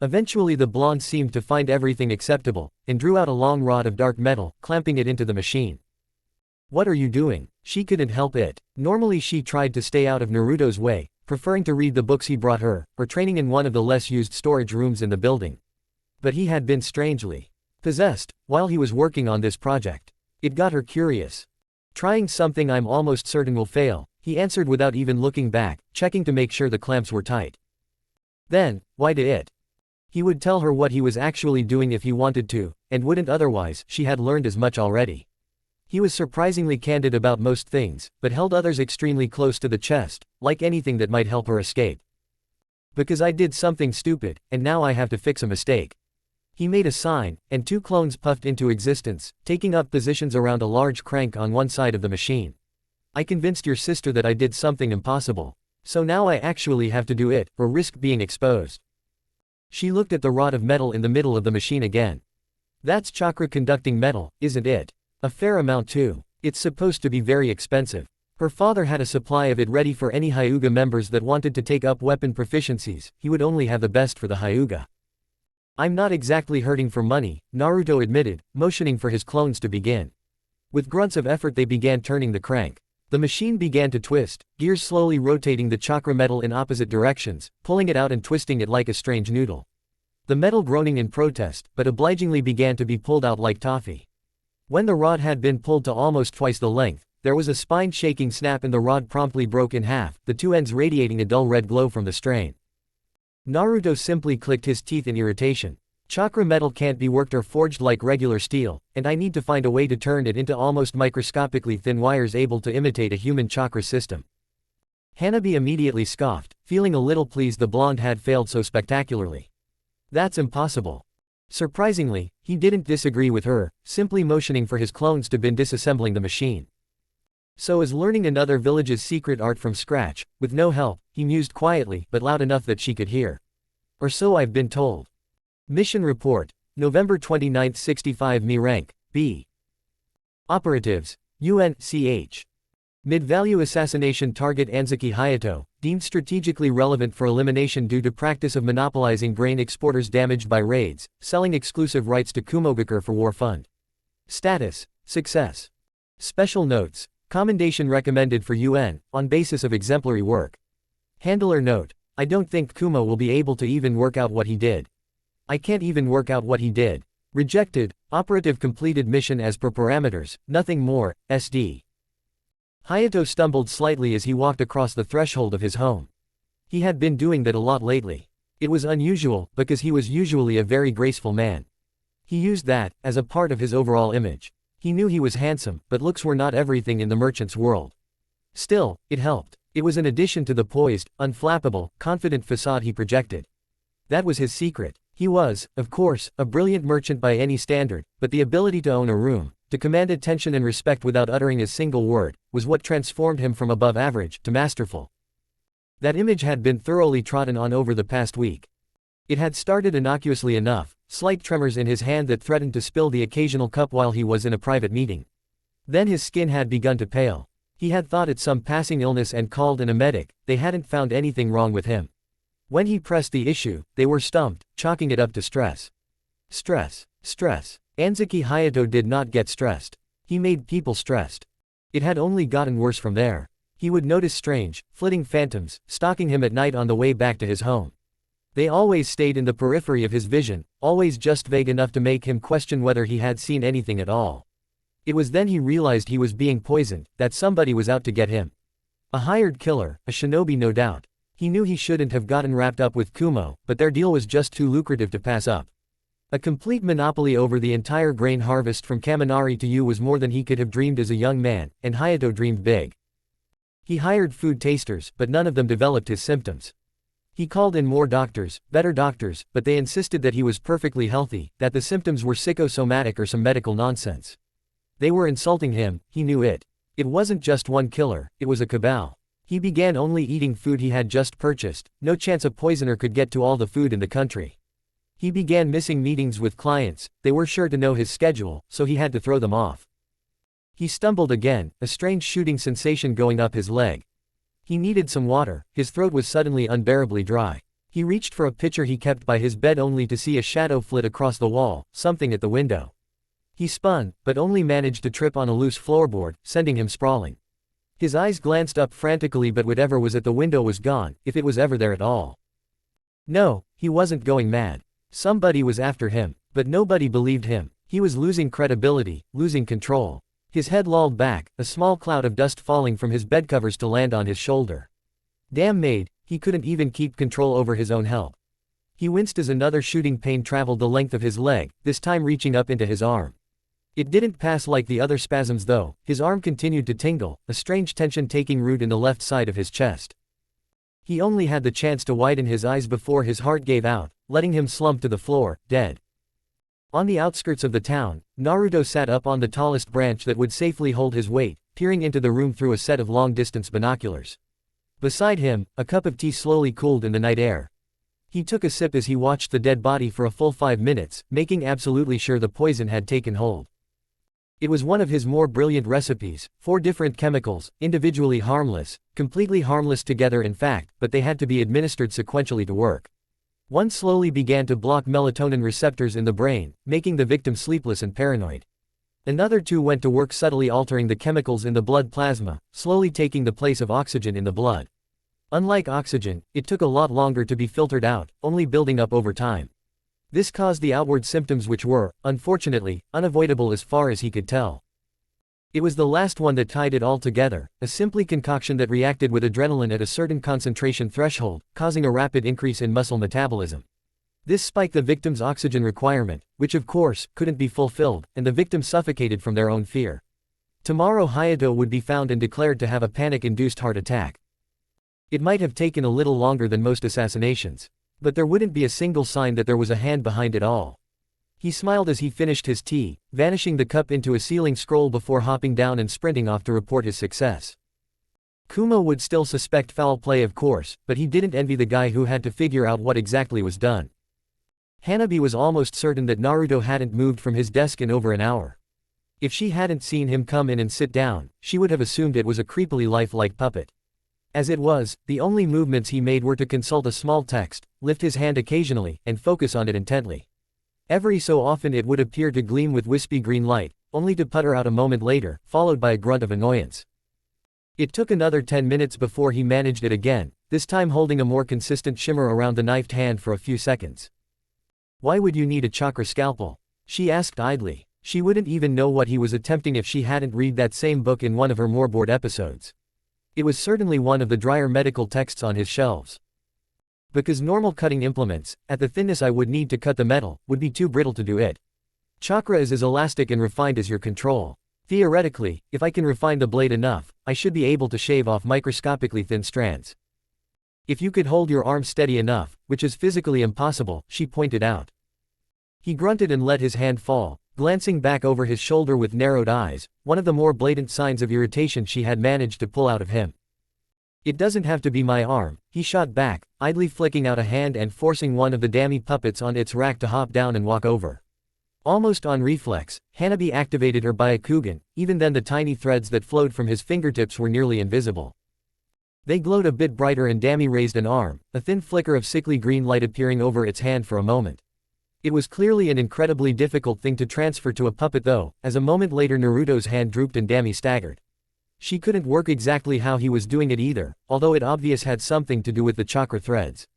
Eventually the blonde seemed to find everything acceptable, and drew out a long rod of dark metal, clamping it into the machine. What are you doing? She couldn't help it. Normally she tried to stay out of Naruto's way, preferring to read the books he brought her, or training in one of the less used storage rooms in the building. But he had been strangely possessed while he was working on this project. It got her curious. Trying something I'm almost certain will fail, he answered without even looking back, checking to make sure the clamps were tight. Then, why did it? He would tell her what he was actually doing if he wanted to, and wouldn't otherwise. She had learned as much already. He was surprisingly candid about most things, but held others extremely close to the chest, like anything that might help her escape. Because I did something stupid, and now I have to fix a mistake. He made a sign, and two clones puffed into existence, taking up positions around a large crank on one side of the machine. I convinced your sister that I did something impossible. So now I actually have to do it, or risk being exposed. She looked at the rod of metal in the middle of the machine again. That's chakra-conducting metal, isn't it? A fair amount too. It's supposed to be very expensive. Her father had a supply of it ready for any Hyuga members that wanted to take up weapon proficiencies. He would only have the best for the Hyuga. I'm not exactly hurting for money, Naruto admitted, motioning for his clones to begin. With grunts of effort they began turning the crank. The machine began to twist, gears slowly rotating the chakra metal in opposite directions, pulling it out and twisting it like a strange noodle. The metal groaning in protest, but obligingly began to be pulled out like toffee. When the rod had been pulled to almost twice the length, there was a spine-shaking snap and the rod promptly broke in half, the two ends radiating a dull red glow from the strain. Naruto simply clicked his teeth in irritation. Chakra metal can't be worked or forged like regular steel, and I need to find a way to turn it into almost microscopically thin wires able to imitate a human chakra system. Hanabi immediately scoffed, feeling a little pleased the blonde had failed so spectacularly. That's impossible. Surprisingly, he didn't disagree with her, simply motioning for his clones to begin disassembling the machine. So is learning another village's secret art from scratch, with no help, he mused quietly but loud enough that she could hear. Or so I've been told. Mission Report, November 29, 65 Mi rank, B. Operatives, UNCH. Mid-value assassination target Anzuki Hayato, deemed strategically relevant for elimination due to practice of monopolizing grain exporters damaged by raids, selling exclusive rights to Kumogakure for war fund. Status, success. Special notes, commendation recommended for UN, on basis of exemplary work. Handler note, I don't think Kumo will be able to even work out what he did. I can't even work out what he did. Rejected, operative completed mission as per parameters, nothing more, SD. Hayato stumbled slightly as he walked across the threshold of his home. He had been doing that a lot lately. It was unusual, because he was usually a very graceful man. He used that, as a part of his overall image. He knew he was handsome, but looks were not everything in the merchant's world. Still, it helped. It was an addition to the poised, unflappable, confident facade he projected. That was his secret. He was, of course, a brilliant merchant by any standard, but the ability to own a room, to command attention and respect without uttering a single word, was what transformed him from above average to masterful. That image had been thoroughly trodden on over the past week. It had started innocuously enough, slight tremors in his hand that threatened to spill the occasional cup while he was in a private meeting. Then his skin had begun to pale. He had thought it some passing illness and called in a medic. They hadn't found anything wrong with him. When he pressed the issue, they were stumped, chalking it up to stress. Stress. Stress. Anzuki Hayato did not get stressed. He made people stressed. It had only gotten worse from there. He would notice strange, flitting phantoms, stalking him at night on the way back to his home. They always stayed in the periphery of his vision, always just vague enough to make him question whether he had seen anything at all. It was then he realized he was being poisoned, that somebody was out to get him. A hired killer, a shinobi no doubt. He knew he shouldn't have gotten wrapped up with Kumo, but their deal was just too lucrative to pass up. A complete monopoly over the entire grain harvest from Kaminari to Yu was more than he could have dreamed as a young man, and Hayato dreamed big. He hired food tasters, but none of them developed his symptoms. He called in more doctors, better doctors, but they insisted that he was perfectly healthy, that the symptoms were psychosomatic or some medical nonsense. They were insulting him, he knew it. It wasn't just one killer, it was a cabal. He began only eating food he had just purchased, no chance a poisoner could get to all the food in the country. He began missing meetings with clients, they were sure to know his schedule, so he had to throw them off. He stumbled again, a strange shooting sensation going up his leg. He needed some water, his throat was suddenly unbearably dry. He reached for a pitcher he kept by his bed only to see a shadow flit across the wall, something at the window. He spun, but only managed to trip on a loose floorboard, sending him sprawling. His eyes glanced up frantically, but whatever was at the window was gone, if it was ever there at all. No, he wasn't going mad. Somebody was after him, but nobody believed him. He was losing credibility, losing control. His head lolled back, a small cloud of dust falling from his bedcovers to land on his shoulder. Damn maid, he couldn't even keep control over his own help. He winced as another shooting pain traveled the length of his leg, this time reaching up into his arm. It didn't pass like the other spasms though, his arm continued to tingle, a strange tension taking root in the left side of his chest. He only had the chance to widen his eyes before his heart gave out, letting him slump to the floor, dead. On the outskirts of the town, Naruto sat up on the tallest branch that would safely hold his weight, peering into the room through a set of long-distance binoculars. Beside him, a cup of tea slowly cooled in the night air. He took a sip as he watched the dead body for a full 5 minutes, making absolutely sure the poison had taken hold. It was one of his more brilliant recipes, 4 different chemicals, individually harmless, completely harmless together in fact, but they had to be administered sequentially to work. One slowly began to block melatonin receptors in the brain, making the victim sleepless and paranoid. Another 2 went to work subtly altering the chemicals in the blood plasma, slowly taking the place of oxygen in the blood. Unlike oxygen, it took a lot longer to be filtered out, only building up over time. This caused the outward symptoms which were, unfortunately, unavoidable as far as he could tell. It was the last one that tied it all together, a simply concoction that reacted with adrenaline at a certain concentration threshold, causing a rapid increase in muscle metabolism. This spiked the victim's oxygen requirement, which of course, couldn't be fulfilled, and the victim suffocated from their own fear. Tomorrow Hayato would be found and declared to have a panic-induced heart attack. It might have taken a little longer than most assassinations. But there wouldn't be a single sign that there was a hand behind it all. He smiled as he finished his tea, vanishing the cup into a ceiling scroll before hopping down and sprinting off to report his success. Kumo would still suspect foul play of course, but he didn't envy the guy who had to figure out what exactly was done. Hanabi was almost certain that Naruto hadn't moved from his desk in over an hour. If she hadn't seen him come in and sit down, she would have assumed it was a creepily lifelike puppet. As it was, the only movements he made were to consult a small text, lift his hand occasionally, and focus on it intently. Every so often it would appear to gleam with wispy green light, only to putter out a moment later, followed by a grunt of annoyance. It took another 10 minutes before he managed it again, this time holding a more consistent shimmer around the knifed hand for a few seconds. Why would you need a chakra scalpel? She asked idly. She wouldn't even know what he was attempting if she hadn't read that same book in one of her more bored episodes. It was certainly one of the drier medical texts on his shelves. Because normal cutting implements, at the thinness I would need to cut the metal, would be too brittle to do it. Chakra is as elastic and refined as your control. Theoretically, if I can refine the blade enough, I should be able to shave off microscopically thin strands. If you could hold your arm steady enough, which is physically impossible, she pointed out. He grunted and let his hand fall, glancing back over his shoulder with narrowed eyes, one of the more blatant signs of irritation she had managed to pull out of him. "It doesn't have to be my arm," he shot back, idly flicking out a hand and forcing one of the dummy puppets on its rack to hop down and walk over. Almost on reflex, Hanabi activated her Byakugan, even then the tiny threads that flowed from his fingertips were nearly invisible. They glowed a bit brighter and Dami raised an arm, a thin flicker of sickly green light appearing over its hand for a moment. It was clearly an incredibly difficult thing to transfer to a puppet though, as a moment later Naruto's hand drooped and Dami staggered. She couldn't work exactly how he was doing it either, although it obvious had something to do with the chakra threads.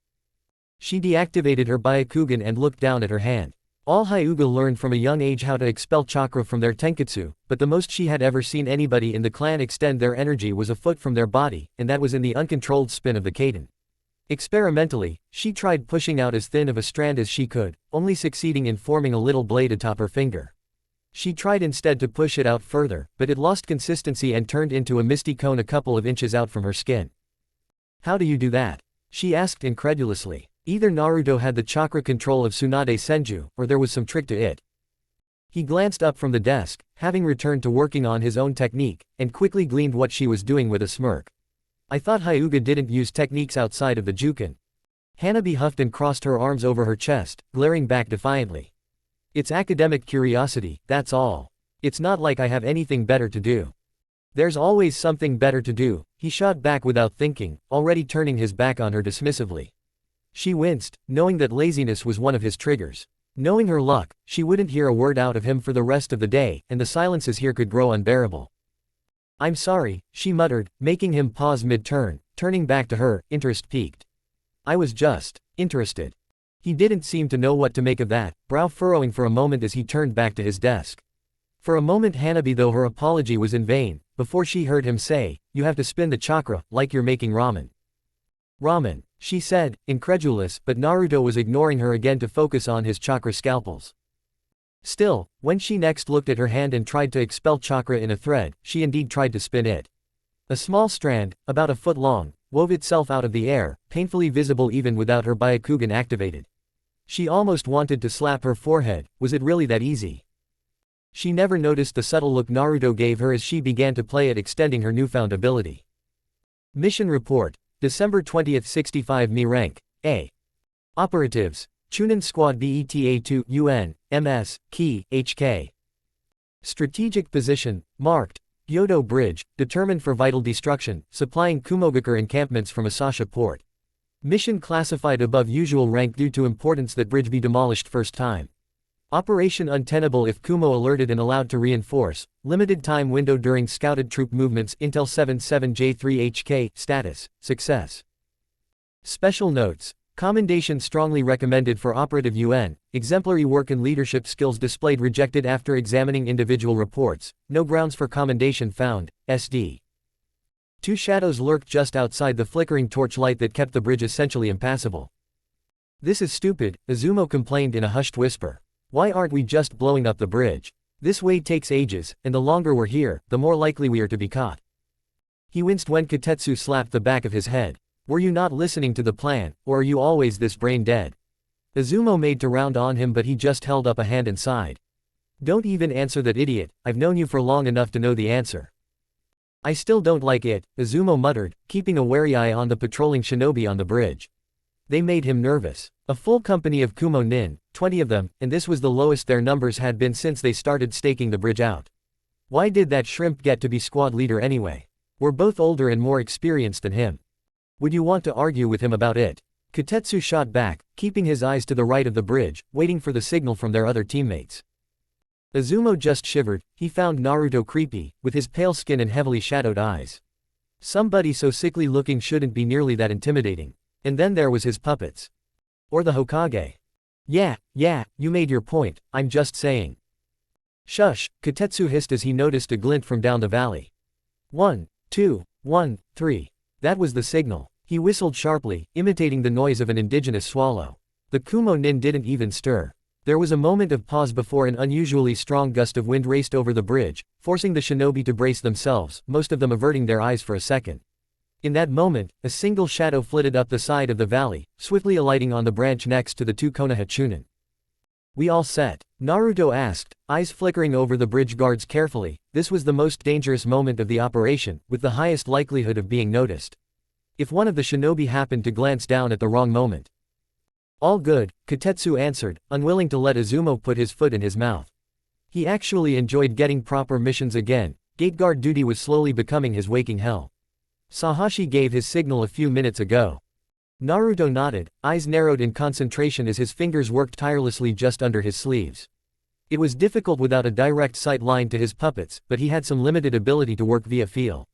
She deactivated her Byakugan and looked down at her hand. All Hyuga learned from a young age how to expel chakra from their tenketsu, but the most she had ever seen anybody in the clan extend their energy was a foot from their body, and that was in the uncontrolled spin of the Kaden. Experimentally, she tried pushing out as thin of a strand as she could, only succeeding in forming a little blade atop her finger. She tried instead to push it out further, but it lost consistency and turned into a misty cone a couple of inches out from her skin. "How do you do that?" she asked incredulously. Either Naruto had the chakra control of Tsunade Senju, or there was some trick to it. He glanced up from the desk, having returned to working on his own technique, and quickly gleaned what she was doing with a smirk. "I thought Hyuga didn't use techniques outside of the Juken." Hanabi huffed and crossed her arms over her chest, glaring back defiantly. "It's academic curiosity, that's all. It's not like I have anything better to do." "There's always something better to do," he shot back without thinking, already turning his back on her dismissively. She winced, knowing that laziness was one of his triggers. Knowing her luck, she wouldn't hear a word out of him for the rest of the day, and the silences here could grow unbearable. "I'm sorry," she muttered, making him pause mid-turn, turning back to her, interest peaked. "I was just interested." He didn't seem to know what to make of that, brow furrowing for a moment as he turned back to his desk. For a moment Hanabi though her apology was in vain, before she heard him say, "You have to spin the chakra, like you're making ramen." "Ramen," she said, incredulous, but Naruto was ignoring her again to focus on his chakra scalpels. Still, when she next looked at her hand and tried to expel chakra in a thread, she indeed tried to spin it. A small strand, about a foot long, wove itself out of the air, painfully visible even without her Byakugan activated. She almost wanted to slap her forehead. Was it really that easy? She never noticed the subtle look Naruto gave her as she began to play at extending her newfound ability. Mission Report, December 20, 65 Mi Rank, A. Operatives, Chunin Squad BETA2 UN, MS, Key, HK. Strategic Position, Marked, Gyodo Bridge, determined for vital destruction, supplying Kumogakure encampments from Asasha Port. Mission classified above usual rank due to importance that bridge be demolished first time. Operation untenable if Kumo alerted and allowed to reinforce. Limited time window during scouted troop movements. Intel 77J3HK. Status, Success. Special notes. Commendation strongly recommended for Operative UN. Exemplary work and leadership skills displayed rejected after examining individual reports. No grounds for commendation found. SD. Two shadows lurked just outside the flickering torchlight that kept the bridge essentially impassable. "This is stupid," Izumo complained in a hushed whisper. "Why aren't we just blowing up the bridge? This way takes ages, and the longer we're here, the more likely we are to be caught." He winced when Kotetsu slapped the back of his head. "Were you not listening to the plan, or are you always this brain dead?" Izumo made to round on him but he just held up a hand and sighed. "Don't even answer that idiot, I've known you for long enough to know the answer." "I still don't like it," Izumo muttered, keeping a wary eye on the patrolling shinobi on the bridge. They made him nervous. A full company of Kumo Nin, 20 of them, and this was the lowest their numbers had been since they started staking the bridge out. Why did that shrimp get to be squad leader anyway? We're both older and more experienced than him. Would you want to argue with him about it? Kotetsu shot back, keeping his eyes to the right of the bridge, waiting for the signal from their other teammates. Izumo just shivered. He found Naruto creepy, with his pale skin and heavily shadowed eyes. Somebody so sickly looking shouldn't be nearly that intimidating. And then there was his puppets. Or the Hokage. Yeah, you made your point, I'm just saying." "Shush," Kotetsu hissed as he noticed a glint from down the valley. 1, 2, 1, 3. That was the signal. He whistled sharply, imitating the noise of an indigenous swallow. The Kumo Nin didn't even stir. There was a moment of pause before an unusually strong gust of wind raced over the bridge, forcing the shinobi to brace themselves, most of them averting their eyes for a second. In that moment, a single shadow flitted up the side of the valley, swiftly alighting on the branch next to the two Konoha Chunin. We all set? Naruto asked, eyes flickering over the bridge guards carefully. This was the most dangerous moment of the operation, with the highest likelihood of being noticed. If one of the shinobi happened to glance down at the wrong moment. All good, Kotetsu answered, unwilling to let Izumo put his foot in his mouth. He actually enjoyed getting proper missions again. Gate guard duty was slowly becoming his waking hell. Sahashi gave his signal a few minutes ago. Naruto nodded, eyes narrowed in concentration as his fingers worked tirelessly just under his sleeves. It was difficult without a direct sight line to his puppets, but he had some limited ability to work via feel.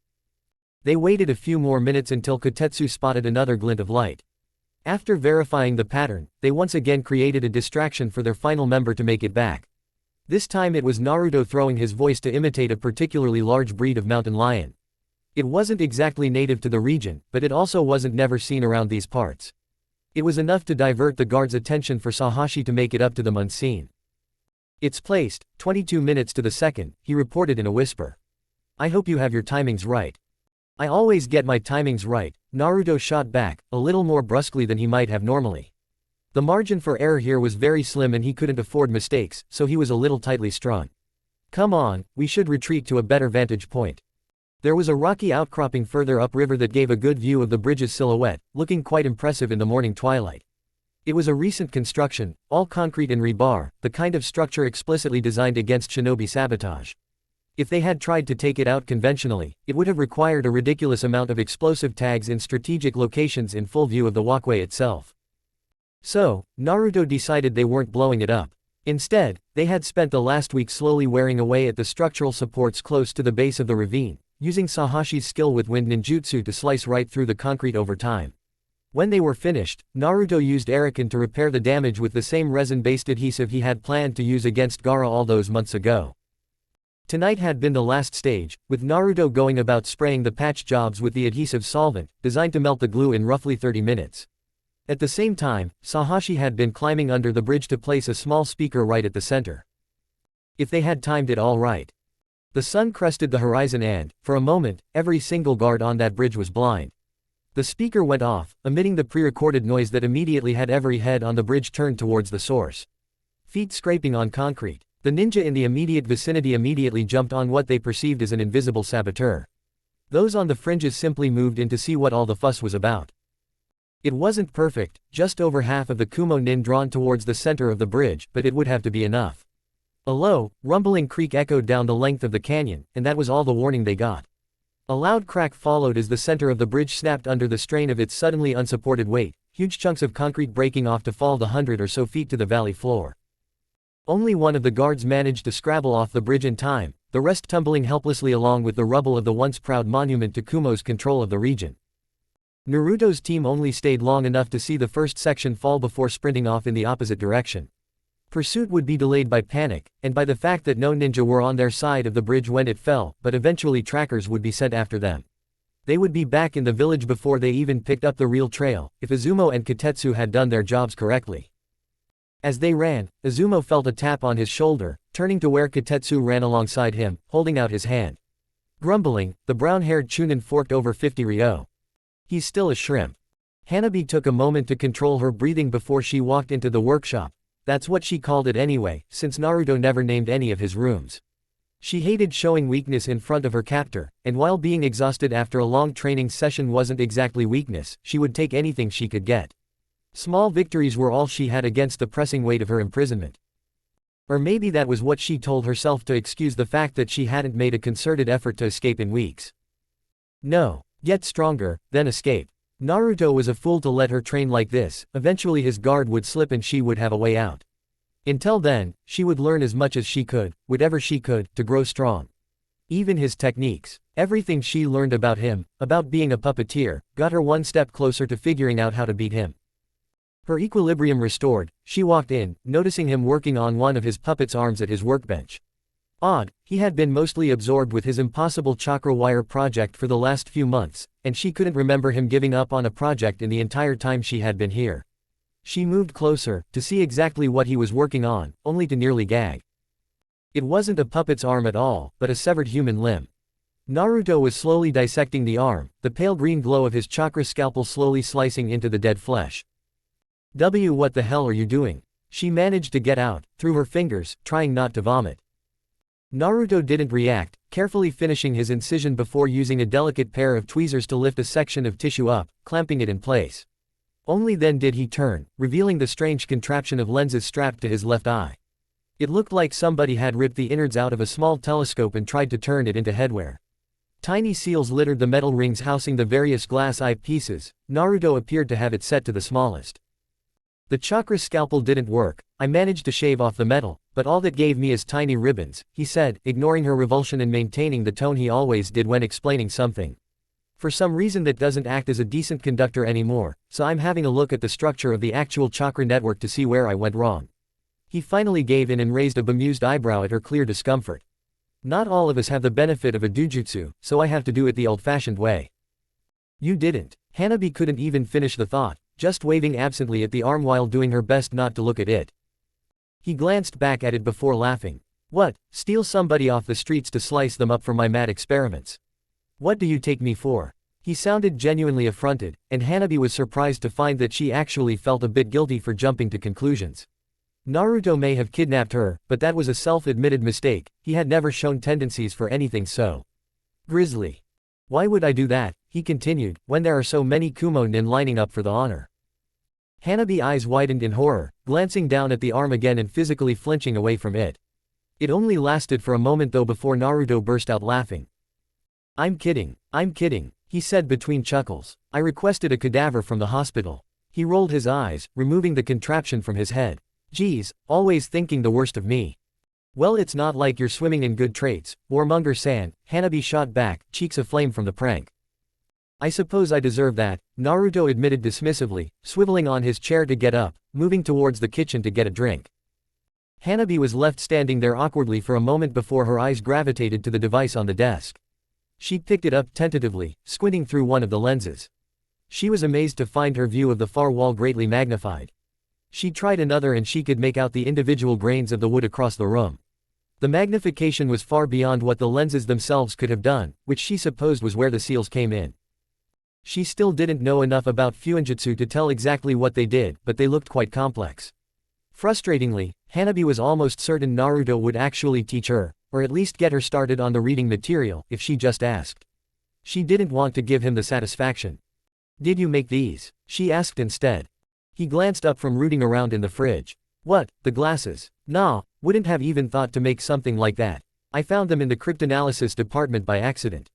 They waited a few more minutes until Kotetsu spotted another glint of light. After verifying the pattern, they once again created a distraction for their final member to make it back. This time it was Naruto throwing his voice to imitate a particularly large breed of mountain lion. It wasn't exactly native to the region, but it also wasn't never seen around these parts. It was enough to divert the guard's attention for Sahashi to make it up to them unseen. It's placed, 22 minutes to the second, he reported in a whisper. I hope you have your timings right. I always get my timings right, Naruto shot back, a little more brusquely than he might have normally. The margin for error here was very slim and he couldn't afford mistakes, so he was a little tightly strung. Come on, we should retreat to a better vantage point. There was a rocky outcropping further upriver that gave a good view of the bridge's silhouette, looking quite impressive in the morning twilight. It was a recent construction, all concrete and rebar, the kind of structure explicitly designed against shinobi sabotage. If they had tried to take it out conventionally, it would have required a ridiculous amount of explosive tags in strategic locations in full view of the walkway itself. So, Naruto decided they weren't blowing it up. Instead, they had spent the last week slowly wearing away at the structural supports close to the base of the ravine, using Sahashi's skill with wind ninjutsu to slice right through the concrete over time. When they were finished, Naruto used Arakan to repair the damage with the same resin-based adhesive he had planned to use against Gaara all those months ago. Tonight had been the last stage, with Naruto going about spraying the patch jobs with the adhesive solvent, designed to melt the glue in roughly 30 minutes. At the same time, Sahashi had been climbing under the bridge to place a small speaker right at the center. If they had timed it all right. The sun crested the horizon and, for a moment, every single guard on that bridge was blind. The speaker went off, emitting the pre-recorded noise that immediately had every head on the bridge turned towards the source. Feet scraping on concrete. The ninja in the immediate vicinity immediately jumped on what they perceived as an invisible saboteur. Those on the fringes simply moved in to see what all the fuss was about. It wasn't perfect, just over half of the Kumo nin drawn towards the center of the bridge, but it would have to be enough. A low, rumbling creak echoed down the length of the canyon, and that was all the warning they got. A loud crack followed as the center of the bridge snapped under the strain of its suddenly unsupported weight, huge chunks of concrete breaking off to fall the 100 or so feet to the valley floor. Only one of the guards managed to scrabble off the bridge in time, the rest tumbling helplessly along with the rubble of the once proud monument to Kumo's control of the region. Naruto's team only stayed long enough to see the first section fall before sprinting off in the opposite direction. Pursuit would be delayed by panic, and by the fact that no ninja were on their side of the bridge when it fell, but eventually trackers would be sent after them. They would be back in the village before they even picked up the real trail, if Izumo and Kotetsu had done their jobs correctly. As they ran, Izumo felt a tap on his shoulder, turning to where Kotetsu ran alongside him, holding out his hand. Grumbling, the brown-haired Chunin forked over 50 ryo. He's still a shrimp. Hanabi took a moment to control her breathing before she walked into the workshop. That's what she called it anyway, since Naruto never named any of his rooms. She hated showing weakness in front of her captor, and while being exhausted after a long training session wasn't exactly weakness, she would take anything she could get. Small victories were all she had against the pressing weight of her imprisonment. Or maybe that was what she told herself to excuse the fact that she hadn't made a concerted effort to escape in weeks. No. Get stronger, then escape. Naruto was a fool to let her train like this. Eventually his guard would slip and she would have a way out. Until then, she would learn as much as she could, whatever she could, to grow strong. Even his techniques, everything she learned about him, about being a puppeteer, got her one step closer to figuring out how to beat him. Her equilibrium restored, she walked in, noticing him working on one of his puppet's arms at his workbench. Odd, he had been mostly absorbed with his impossible chakra wire project for the last few months, and she couldn't remember him giving up on a project in the entire time she had been here. She moved closer, to see exactly what he was working on, only to nearly gag. It wasn't a puppet's arm at all, but a severed human limb. Naruto was slowly dissecting the arm, the pale green glow of his chakra scalpel slowly slicing into the dead flesh. What the hell are you doing? She managed to get out, through her fingers, trying not to vomit. Naruto didn't react, carefully finishing his incision before using a delicate pair of tweezers to lift a section of tissue up, clamping it in place. Only then did he turn, revealing the strange contraption of lenses strapped to his left eye. It looked like somebody had ripped the innards out of a small telescope and tried to turn it into headwear. Tiny seals littered the metal rings housing the various glass eye pieces. Naruto appeared to have it set to the smallest. The chakra scalpel didn't work. I managed to shave off the metal, but all that gave me is tiny ribbons, he said, ignoring her revulsion and maintaining the tone he always did when explaining something. For some reason that doesn't act as a decent conductor anymore, so I'm having a look at the structure of the actual chakra network to see where I went wrong. He finally gave in and raised a bemused eyebrow at her clear discomfort. Not all of us have the benefit of a dojutsu, so I have to do it the old-fashioned way. You didn't. Hanabi couldn't even finish the thought, just waving absently at the arm while doing her best not to look at it. He glanced back at it before laughing. What, steal somebody off the streets to slice them up for my mad experiments? What do you take me for? He sounded genuinely affronted, and Hanabi was surprised to find that she actually felt a bit guilty for jumping to conclusions. Naruto may have kidnapped her, but that was a self-admitted mistake. He had never shown tendencies for anything so grisly. Why would I do that, he continued, when there are so many kumo-nin lining up for the honor? Hanabi's eyes widened in horror, glancing down at the arm again and physically flinching away from it. It only lasted for a moment though before Naruto burst out laughing. I'm kidding, he said between chuckles. I requested a cadaver from the hospital. He rolled his eyes, removing the contraption from his head. Geez, always thinking the worst of me. Well, it's not like you're swimming in good traits, Warmonger-san, Hanabi shot back, cheeks aflame from the prank. I suppose I deserve that, Naruto admitted dismissively, swiveling on his chair to get up, moving towards the kitchen to get a drink. Hanabi was left standing there awkwardly for a moment before her eyes gravitated to the device on the desk. She picked it up tentatively, squinting through one of the lenses. She was amazed to find her view of the far wall greatly magnified. She tried another and she could make out the individual grains of the wood across the room. The magnification was far beyond what the lenses themselves could have done, which she supposed was where the seals came in. She still didn't know enough about Fuinjutsu to tell exactly what they did, but they looked quite complex. Frustratingly, Hanabi was almost certain Naruto would actually teach her, or at least get her started on the reading material, if she just asked. She didn't want to give him the satisfaction. Did you make these? She asked instead. He glanced up from rooting around in the fridge. What, the glasses? Nah, wouldn't have even thought to make something like that. I found them in the cryptanalysis department by accident.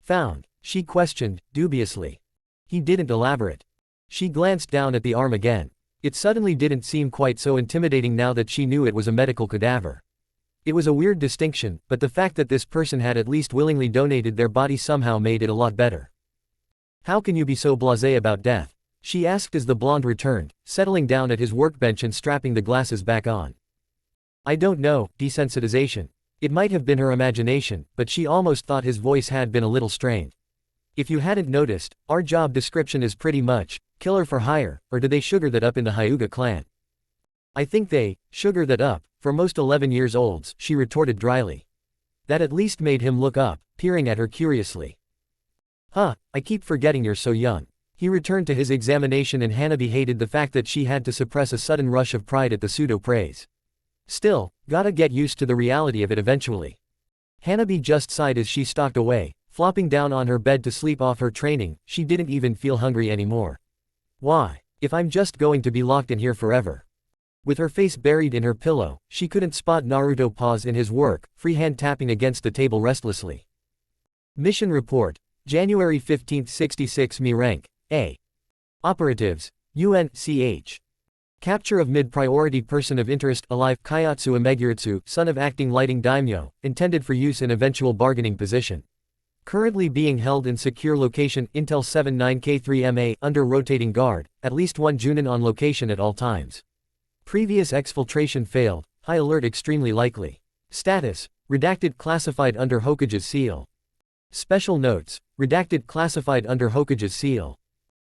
Found? She questioned, dubiously. He didn't elaborate. She glanced down at the arm again. It suddenly didn't seem quite so intimidating now that she knew it was a medical cadaver. It was a weird distinction, but the fact that this person had at least willingly donated their body somehow made it a lot better. How can you be so blasé about death? She asked as the blonde returned, settling down at his workbench and strapping the glasses back on. I don't know, desensitization. It might have been her imagination, but she almost thought his voice had been a little strained. If you hadn't noticed, our job description is pretty much, killer for hire, or do they sugar that up in the Hyuga clan? I think they, sugar that up, for most 11-years-olds, she retorted dryly. That at least made him look up, peering at her curiously. Huh, I keep forgetting you're so young. He returned to his examination and Hanabi hated the fact that she had to suppress a sudden rush of pride at the pseudo-praise. Still, gotta get used to the reality of it eventually. Hanabi just sighed as she stalked away, flopping down on her bed to sleep off her training. She didn't even feel hungry anymore. Why? If I'm just going to be locked in here forever. With her face buried in her pillow, she couldn't spot Naruto pause in his work, freehand tapping against the table restlessly. Mission Report, January 15, 66 Me Rank, A. Operatives, UNCH. Capture of mid-priority person of interest alive Kayatsu Ameguritsu, son of acting lighting daimyo, intended for use in eventual bargaining position. Currently being held in secure location Intel 79K3MA under rotating guard, at least one Junin on location at all times. Previous exfiltration failed, high alert extremely likely. Status, redacted classified under Hokage's seal. Special notes, redacted classified under Hokage's seal.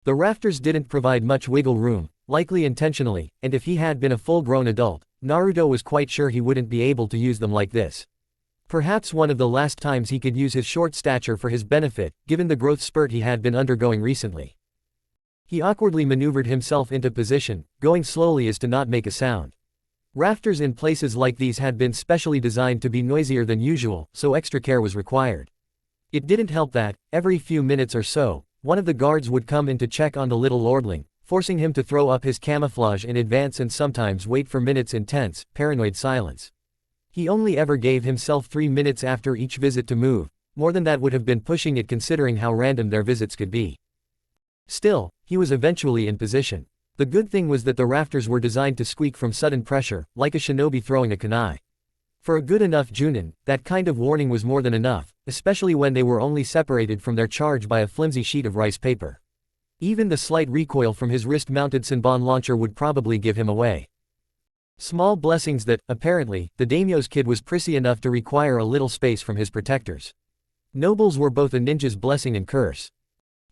The rafters didn't provide much wiggle room, likely intentionally, and if he had been a full-grown adult, Naruto was quite sure he wouldn't be able to use them like this. Perhaps one of the last times he could use his short stature for his benefit, given the growth spurt he had been undergoing recently. He awkwardly maneuvered himself into position, going slowly as to not make a sound. Rafters in places like these had been specially designed to be noisier than usual, so extra care was required. It didn't help that, every few minutes or so, one of the guards would come in to check on the little lordling, forcing him to throw up his camouflage in advance and sometimes wait for minutes in tense, paranoid silence. He only ever gave himself 3 minutes after each visit to move. More than that would have been pushing it considering how random their visits could be. Still, he was eventually in position. The good thing was that the rafters were designed to squeak from sudden pressure, like a shinobi throwing a kunai. For a good enough junin, that kind of warning was more than enough, especially when they were only separated from their charge by a flimsy sheet of rice paper. Even the slight recoil from his wrist-mounted Senbon launcher would probably give him away. Small blessings that, apparently, the daimyo's kid was prissy enough to require a little space from his protectors. Nobles were both a ninja's blessing and curse.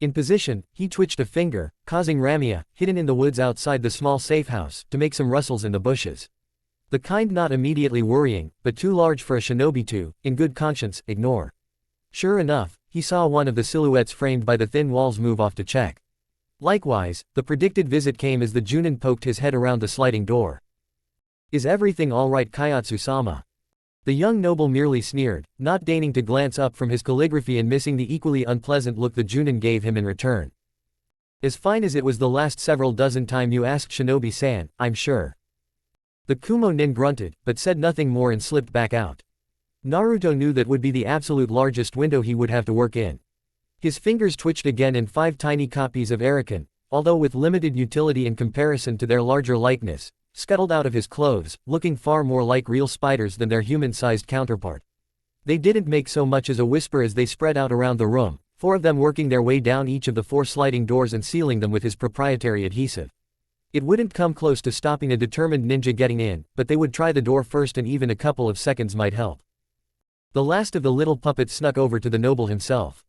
In position, he twitched a finger, causing Ramia, hidden in the woods outside the small safe house, to make some rustles in the bushes. The kind not immediately worrying, but too large for a shinobi to, in good conscience, ignore. Sure enough, he saw one of the silhouettes framed by the thin walls move off to check. Likewise, the predicted visit came as the junin poked his head around the sliding door. "Is everything all right, Kayatsu-sama?" The young noble merely sneered, not deigning to glance up from his calligraphy and missing the equally unpleasant look the junin gave him in return. "As fine as it was the last several dozen time you asked Shinobi-san, I'm sure." The Kumo nin grunted, but said nothing more and slipped back out. Naruto knew that would be the absolute largest window he would have to work in. His fingers twitched again in 5 tiny copies of Erikan, although with limited utility in comparison to their larger likeness, scuttled out of his clothes, looking far more like real spiders than their human-sized counterpart. They didn't make so much as a whisper as they spread out around the room, 4 of them working their way down each of the 4 sliding doors and sealing them with his proprietary adhesive. It wouldn't come close to stopping a determined ninja getting in, but they would try the door first and even a couple of seconds might help. The last of the little puppets snuck over to the noble himself.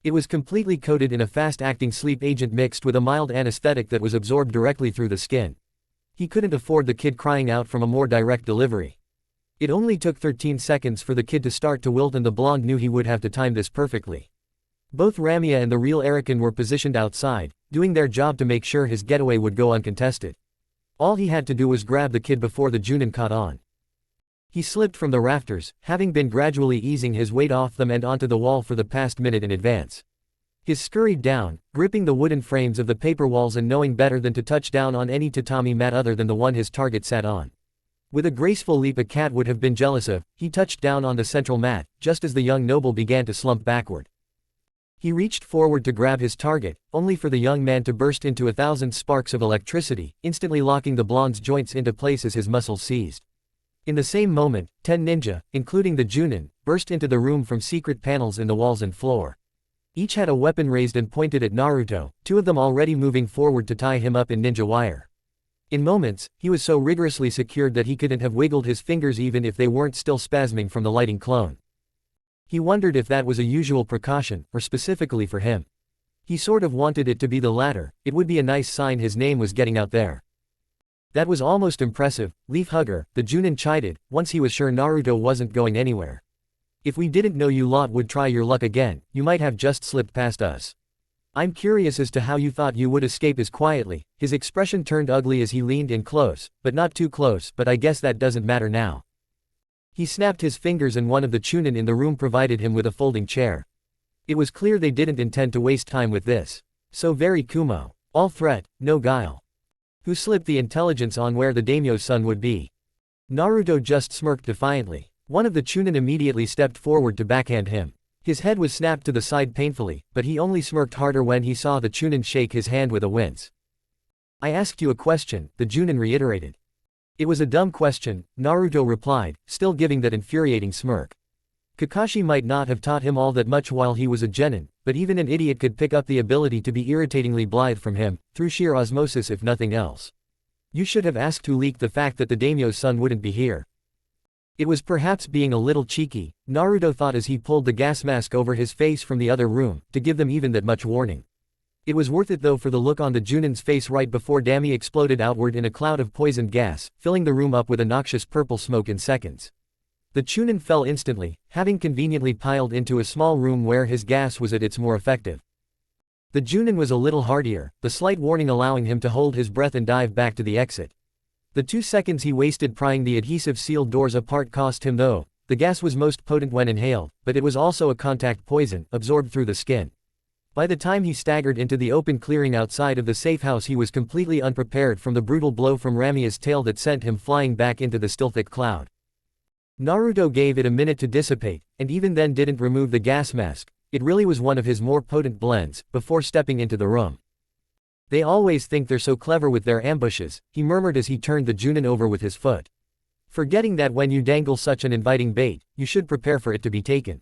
It was completely coated in a fast-acting sleep agent mixed with a mild anesthetic that was absorbed directly through the skin. He couldn't afford the kid crying out from a more direct delivery. It only took 13 seconds for the kid to start to wilt and the blonde knew he would have to time this perfectly. Both Ramia and the real Erikan were positioned outside, doing their job to make sure his getaway would go uncontested. All he had to do was grab the kid before the junin caught on. He slipped from the rafters, having been gradually easing his weight off them and onto the wall for the past minute in advance. He scurried down, gripping the wooden frames of the paper walls and knowing better than to touch down on any tatami mat other than the one his target sat on. With a graceful leap a cat would have been jealous of, he touched down on the central mat, just as the young noble began to slump backward. He reached forward to grab his target, only for the young man to burst into 1,000 sparks of electricity, instantly locking the blonde's joints into place as his muscles seized. In the same moment, 10 ninja, including the junin, burst into the room from secret panels in the walls and floor. Each had a weapon raised and pointed at Naruto, 2 of them already moving forward to tie him up in ninja wire. In moments, he was so rigorously secured that he couldn't have wiggled his fingers even if they weren't still spasming from the lighting clone. He wondered if that was a usual precaution, or specifically for him. He sort of wanted it to be the latter, it would be a nice sign his name was getting out there. That was almost impressive, leaf hugger, the junin chided, once he was sure Naruto wasn't going anywhere. If we didn't know you lot would try your luck again, you might have just slipped past us. I'm curious as to how you thought you would escape as quietly. His expression turned ugly as he leaned in close, but not too close, but I guess that doesn't matter now. He snapped his fingers and one of the chunin in the room provided him with a folding chair. It was clear they didn't intend to waste time with this. So very Kumo. All threat, no guile. Who slipped the intelligence on where the daimyo's son would be? Naruto just smirked defiantly. One of the chunin immediately stepped forward to backhand him. His head was snapped to the side painfully, but he only smirked harder when he saw the chunin shake his hand with a wince. I asked you a question, the junin reiterated. It was a dumb question, Naruto replied, still giving that infuriating smirk. Kakashi might not have taught him all that much while he was a genin, but even an idiot could pick up the ability to be irritatingly blithe from him, through sheer osmosis if nothing else. You should have asked who leaked the fact that the daimyo's son wouldn't be here. It was perhaps being a little cheeky, Naruto thought as he pulled the gas mask over his face from the other room, to give them even that much warning. It was worth it though for the look on the junin's face right before Dami exploded outward in a cloud of poisoned gas, filling the room up with a noxious purple smoke in seconds. The chunin fell instantly, having conveniently piled into a small room where his gas was at its more effective. The Junin was a little hardier, the slight warning allowing him to hold his breath and dive back to the exit. The 2 seconds he wasted prying the adhesive sealed doors apart cost him though. The gas was most potent when inhaled, but it was also a contact poison, absorbed through the skin. By the time he staggered into the open clearing outside of the safe house, he was completely unprepared from the brutal blow from Ramia's tail that sent him flying back into the still thick cloud. Naruto gave it a minute to dissipate, and even then didn't remove the gas mask. It really was one of his more potent blends, before stepping into the room. They always think they're so clever with their ambushes, he murmured as he turned the Junin over with his foot. Forgetting that when you dangle such an inviting bait, you should prepare for it to be taken.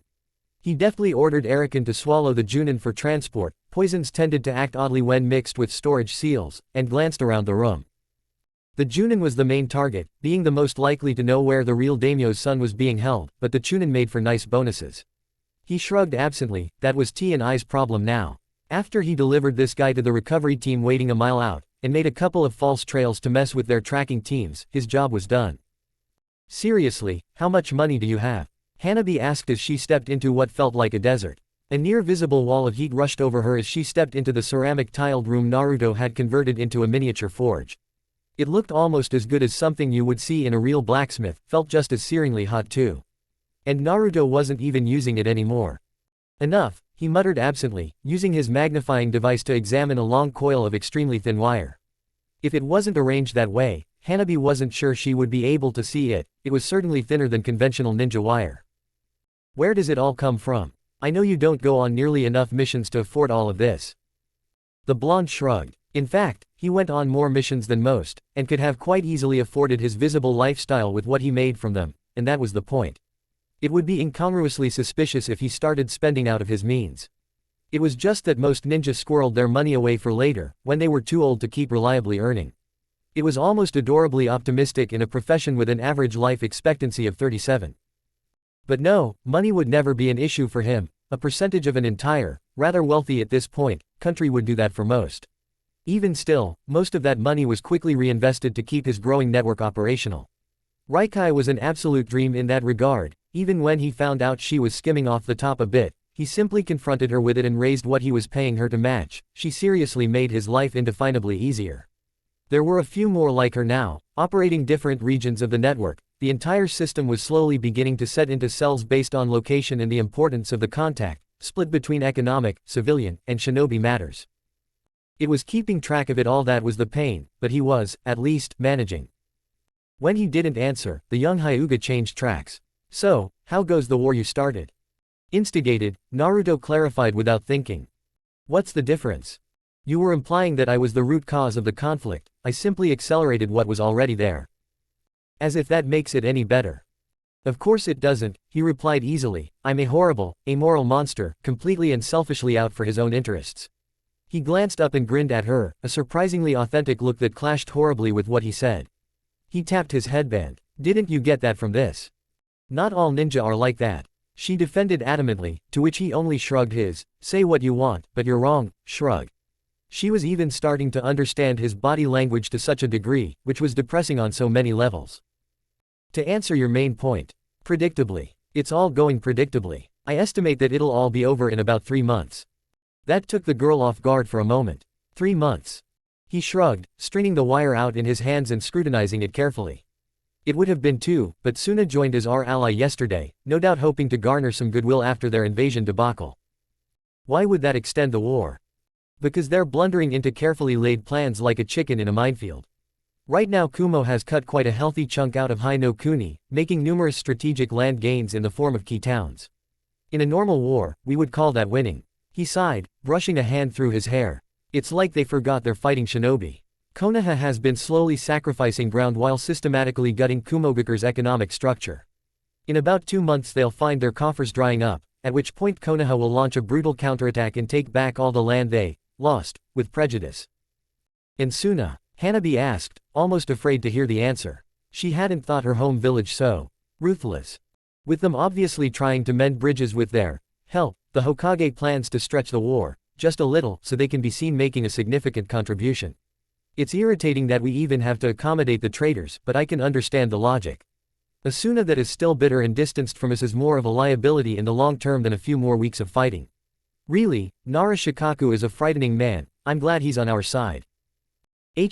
He deftly ordered Erican to swallow the Junin for transport. Poisons tended to act oddly when mixed with storage seals, and glanced around the room. The Junin was the main target, being the most likely to know where the real daimyo's son was being held, but the Chunin made for nice bonuses. He shrugged absently. That was T and I's problem now. After he delivered this guy to the recovery team waiting a mile out, and made a couple of false trails to mess with their tracking teams, his job was done. Seriously, how much money do you have? Hanabi asked as she stepped into what felt like a desert. A near-visible wall of heat rushed over her as she stepped into the ceramic tiled room Naruto had converted into a miniature forge. It looked almost as good as something you would see in a real blacksmith, felt just as searingly hot too. And Naruto wasn't even using it anymore. Enough, he muttered absently, using his magnifying device to examine a long coil of extremely thin wire. If it wasn't arranged that way, Hanabi wasn't sure she would be able to see it. It was certainly thinner than conventional ninja wire. Where does it all come from? I know you don't go on nearly enough missions to afford all of this. The blonde shrugged. In fact, he went on more missions than most, and could have quite easily afforded his visible lifestyle with what he made from them, and that was the point. It would be incongruously suspicious if he started spending out of his means. It was just that most ninjas squirreled their money away for later, when they were too old to keep reliably earning. It was almost adorably optimistic in a profession with an average life expectancy of 37. But no, money would never be an issue for him. A percentage of an entire, rather wealthy at this point, country would do that for most. Even still, most of that money was quickly reinvested to keep his growing network operational. Raikai was an absolute dream in that regard. Even when he found out she was skimming off the top a bit, he simply confronted her with it and raised what he was paying her to match. She seriously made his life indefinably easier. There were a few more like her now, operating different regions of the network. The entire system was slowly beginning to set into cells based on location and the importance of the contact, split between economic, civilian, and shinobi matters. It was keeping track of it all that was the pain, but he was, at least, managing. When he didn't answer, the young Hyuga changed tracks. So, how goes the war you started? Instigated, Naruto clarified without thinking. What's the difference? You were implying that I was the root cause of the conflict. I simply accelerated what was already there. As if that makes it any better. Of course it doesn't, he replied easily. I'm a horrible, amoral monster, completely and selfishly out for his own interests. He glanced up and grinned at her, a surprisingly authentic look that clashed horribly with what he said. He tapped his headband. Didn't you get that from this? Not all ninja are like that. She defended adamantly, to which he only shrugged his, say what you want, but you're wrong, shrug. She was even starting to understand his body language to such a degree, which was depressing on so many levels. To answer your main point. Predictably. It's all going predictably. I estimate that it'll all be over in about 3 months. That took the girl off guard for a moment. 3 months. He shrugged, stringing the wire out in his hands and scrutinizing it carefully. It would have been 2, but Suna joined as our ally yesterday, no doubt hoping to garner some goodwill after their invasion debacle. Why would that extend the war? Because they're blundering into carefully laid plans like a chicken in a minefield. Right now Kumo has cut quite a healthy chunk out of Hai no Kuni, making numerous strategic land gains in the form of key towns. In a normal war, we would call that winning. He sighed, brushing a hand through his hair. It's like they forgot they're fighting shinobi. Konoha has been slowly sacrificing ground while systematically gutting Kumogakure's economic structure. In about 2 months they'll find their coffers drying up, at which point Konoha will launch a brutal counterattack and take back all the land they lost, with prejudice. And Suna? Hanabi asked, almost afraid to hear the answer. She hadn't thought her home village so ruthless. With them obviously trying to mend bridges with their help, the Hokage plans to stretch the war, just a little, so they can be seen making a significant contribution. It's irritating that we even have to accommodate the traitors, but I can understand the logic. A Suna that is still bitter and distanced from us is more of a liability in the long term than a few more weeks of fighting. Really, Nara Shikaku is a frightening man, I'm glad he's on our side.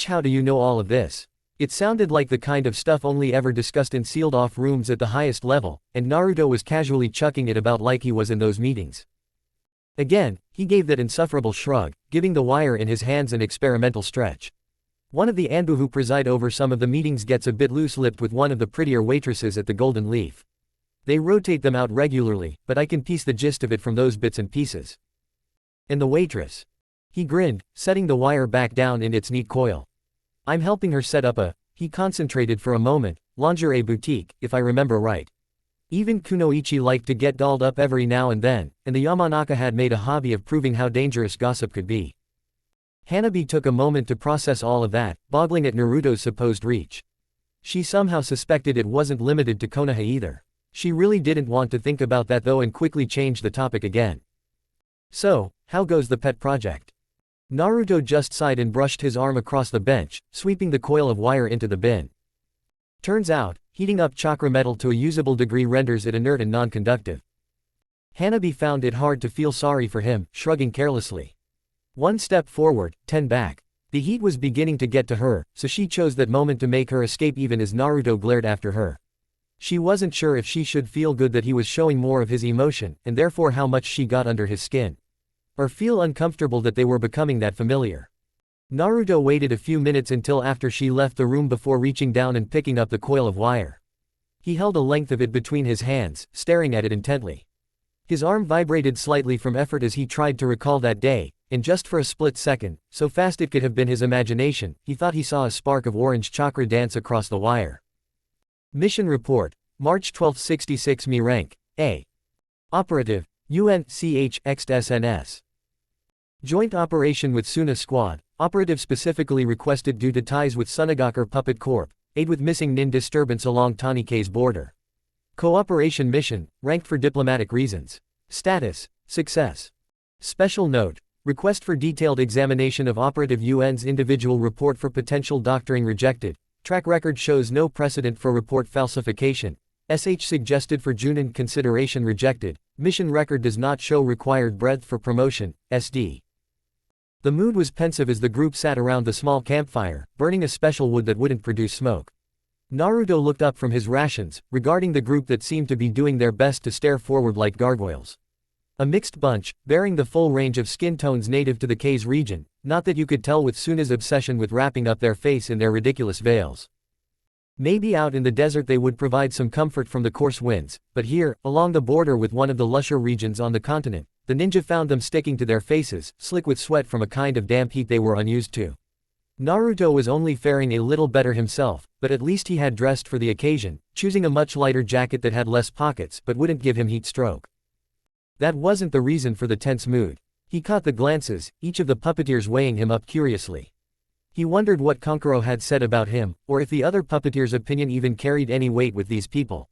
How do you know all of this? It sounded like the kind of stuff only ever discussed in sealed-off rooms at the highest level, and Naruto was casually chucking it about like he was in those meetings. Again, he gave that insufferable shrug, giving the wire in his hands an experimental stretch. One of the Anbu who preside over some of the meetings gets a bit loose-lipped with one of the prettier waitresses at the Golden Leaf. They rotate them out regularly, but I can piece the gist of it from those bits and pieces. And the waitress? He grinned, setting the wire back down in its neat coil. I'm helping her set up he concentrated for a moment, lingerie boutique, if I remember right. Even Kunoichi liked to get dolled up every now and then, and the Yamanaka had made a hobby of proving how dangerous gossip could be. Hanabi took a moment to process all of that, boggling at Naruto's supposed reach. She somehow suspected it wasn't limited to Konoha either. She really didn't want to think about that though and quickly changed the topic again. So, how goes the pet project? Naruto just sighed and brushed his arm across the bench, sweeping the coil of wire into the bin. Turns out, heating up chakra metal to a usable degree renders it inert and non-conductive. Hanabi found it hard to feel sorry for him, shrugging carelessly. 1 step forward, 10 back. The heat was beginning to get to her, so she chose that moment to make her escape even as Naruto glared after her. She wasn't sure if she should feel good that he was showing more of his emotion, and therefore how much she got under his skin. Or feel uncomfortable that they were becoming that familiar. Naruto waited a few minutes until after she left the room before reaching down and picking up the coil of wire. He held a length of it between his hands, staring at it intently. His arm vibrated slightly from effort as he tried to recall that day, and just for a split second, so fast it could have been his imagination, he thought he saw a spark of orange chakra dance across the wire. Mission Report, March 12, 66 Me Rank, A. Operative, UNCHXSNS. Joint operation with Suna Squad, operative specifically requested due to ties with Sunagaker Puppet Corp, aid with missing nin disturbance along Tanike's border. Cooperation mission, ranked for diplomatic reasons. Status, success. Special note, request for detailed examination of operative UN's individual report for potential doctoring rejected. Track record shows no precedent for report falsification. SH suggested for Junin consideration rejected. Mission record does not show required breadth for promotion. SD. The mood was pensive as the group sat around the small campfire, burning a special wood that wouldn't produce smoke. Naruto looked up from his rations, regarding the group that seemed to be doing their best to stare forward like gargoyles. A mixed bunch, bearing the full range of skin tones native to the K's region, not that you could tell with Suna's obsession with wrapping up their face in their ridiculous veils. Maybe out in the desert they would provide some comfort from the coarse winds, but here, along the border with one of the lusher regions on the continent, the ninja found them sticking to their faces, slick with sweat from a kind of damp heat they were unused to. Naruto was only faring a little better himself, but at least he had dressed for the occasion, choosing a much lighter jacket that had less pockets but wouldn't give him heat stroke. That wasn't the reason for the tense mood. He caught the glances, each of the puppeteers weighing him up curiously. He wondered what Kankuro had said about him, or if the other puppeteers' opinion even carried any weight with these people.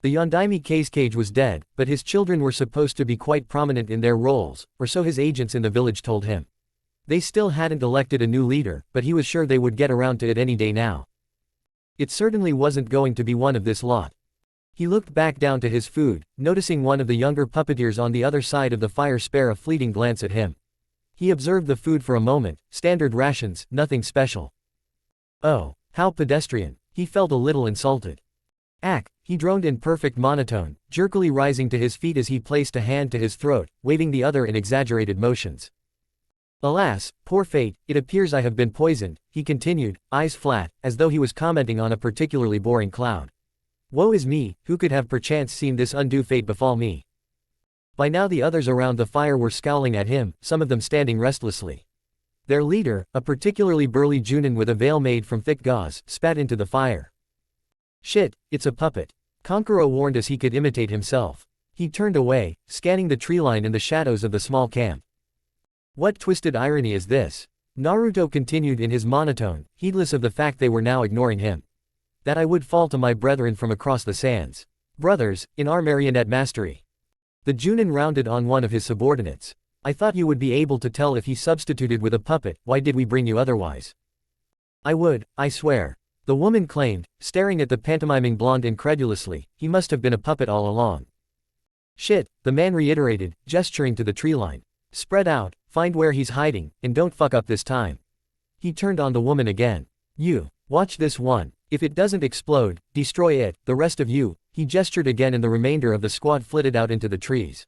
The Yondaime Kage was dead, but his children were supposed to be quite prominent in their roles, or so his agents in the village told him. They still hadn't elected a new leader, but he was sure they would get around to it any day now. It certainly wasn't going to be one of this lot. He looked back down to his food, noticing one of the younger puppeteers on the other side of the fire spare a fleeting glance at him. He observed the food for a moment, standard rations, nothing special. Oh, how pedestrian. He felt a little insulted. He droned in perfect monotone, jerkily rising to his feet as he placed a hand to his throat, waving the other in exaggerated motions. Alas, poor fate, it appears I have been poisoned, he continued, eyes flat, as though he was commenting on a particularly boring cloud. Woe is me, who could have perchance seen this undue fate befall me? By now the others around the fire were scowling at him, some of them standing restlessly. Their leader, a particularly burly Junin with a veil made from thick gauze, spat into the fire. Shit, it's a puppet. Kankuro warned as he could imitate himself. He turned away, scanning the treeline and the shadows of the small camp. What twisted irony is this? Naruto continued in his monotone, heedless of the fact they were now ignoring him. That I would fall to my brethren from across the sands. Brothers, in our marionette mastery. The Junin rounded on one of his subordinates. I thought you would be able to tell if he substituted with a puppet, why did we bring you otherwise? I would, I swear. The woman claimed, staring at the pantomiming blonde incredulously, he must have been a puppet all along. Shit, the man reiterated, gesturing to the treeline. Spread out, find where he's hiding, and don't fuck up this time. He turned on the woman again. You, watch this one. If it doesn't explode, destroy it, the rest of you. He gestured again and the remainder of the squad flitted out into the trees.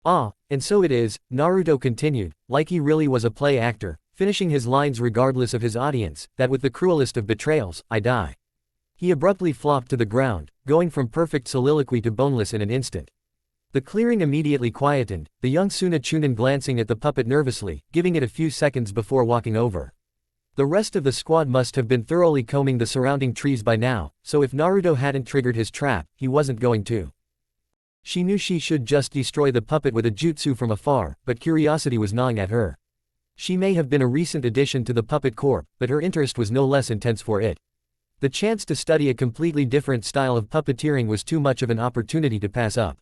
Ah, and so it is, Naruto continued, like he really was a play actor, finishing his lines regardless of his audience, that with the cruelest of betrayals, I die. He abruptly flopped to the ground, going from perfect soliloquy to boneless in an instant. The clearing immediately quietened, the young Suna Chunin glancing at the puppet nervously, giving it a few seconds before walking over. The rest of the squad must have been thoroughly combing the surrounding trees by now, so if Naruto hadn't triggered his trap, he wasn't going to. She knew she should just destroy the puppet with a jutsu from afar, but curiosity was gnawing at her. She may have been a recent addition to the puppet corps, but her interest was no less intense for it. The chance to study a completely different style of puppeteering was too much of an opportunity to pass up.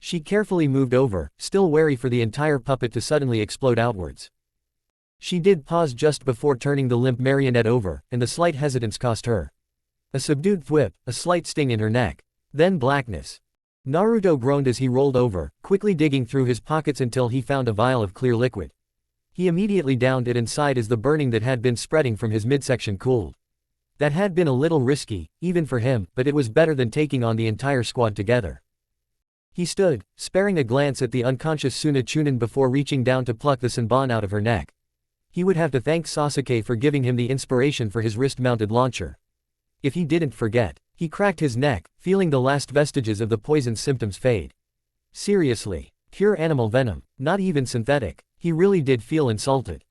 She carefully moved over, still wary for the entire puppet to suddenly explode outwards. She did pause just before turning the limp marionette over, and the slight hesitance cost her a subdued thwip, a slight sting in her neck. Then blackness. Naruto groaned as he rolled over, quickly digging through his pockets until he found a vial of clear liquid. He immediately downed it and sighed as the burning that had been spreading from his midsection cooled. That had been a little risky, even for him, but it was better than taking on the entire squad together. He stood, sparing a glance at the unconscious Suna Chunin before reaching down to pluck the senbon out of her neck. He would have to thank Sasuke for giving him the inspiration for his wrist-mounted launcher. If he didn't forget, he cracked his neck, feeling the last vestiges of the poison's symptoms fade. Seriously, pure animal venom, not even synthetic. He really did feel insulted.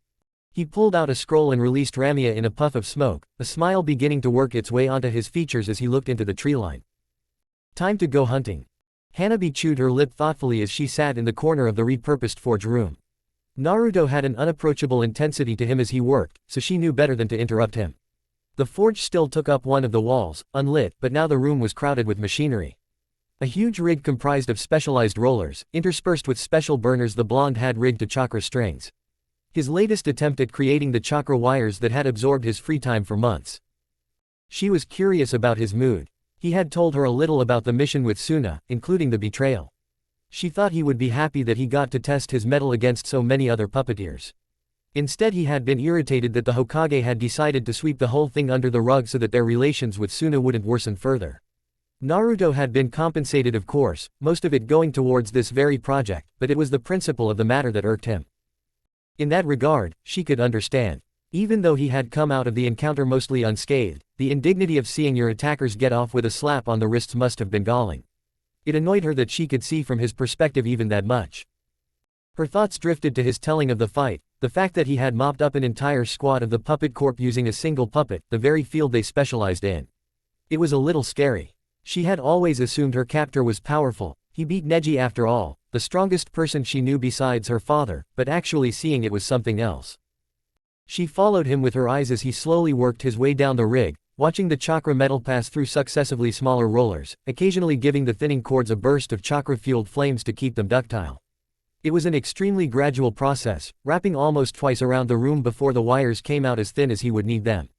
He pulled out a scroll and released Ramia in a puff of smoke, a smile beginning to work its way onto his features as he looked into the treeline. Time to go hunting. Hanabi chewed her lip thoughtfully as she sat in the corner of the repurposed forge room. Naruto had an unapproachable intensity to him as he worked, so she knew better than to interrupt him. The forge still took up one of the walls, unlit, but now the room was crowded with machinery. A huge rig comprised of specialized rollers, interspersed with special burners the blonde had rigged to chakra strings. His latest attempt at creating the chakra wires that had absorbed his free time for months. She was curious about his mood. He had told her a little about the mission with Suna, including the betrayal. She thought he would be happy that he got to test his mettle against so many other puppeteers. Instead he had been irritated that the Hokage had decided to sweep the whole thing under the rug so that their relations with Suna wouldn't worsen further. Naruto had been compensated, of course, most of it going towards this very project, but it was the principle of the matter that irked him. In that regard, she could understand. Even though he had come out of the encounter mostly unscathed, the indignity of seeing your attackers get off with a slap on the wrists must have been galling. It annoyed her that she could see from his perspective even that much. Her thoughts drifted to his telling of the fight, the fact that he had mopped up an entire squad of the puppet corps using a single puppet, the very field they specialized in. It was a little scary. She had always assumed her captor was powerful. He beat Neji after all, the strongest person she knew besides her father, but actually seeing it was something else. She followed him with her eyes as he slowly worked his way down the rig, watching the chakra metal pass through successively smaller rollers, occasionally giving the thinning cords a burst of chakra-fueled flames to keep them ductile. It was an extremely gradual process, wrapping almost twice around the room before the wires came out as thin as he would need them.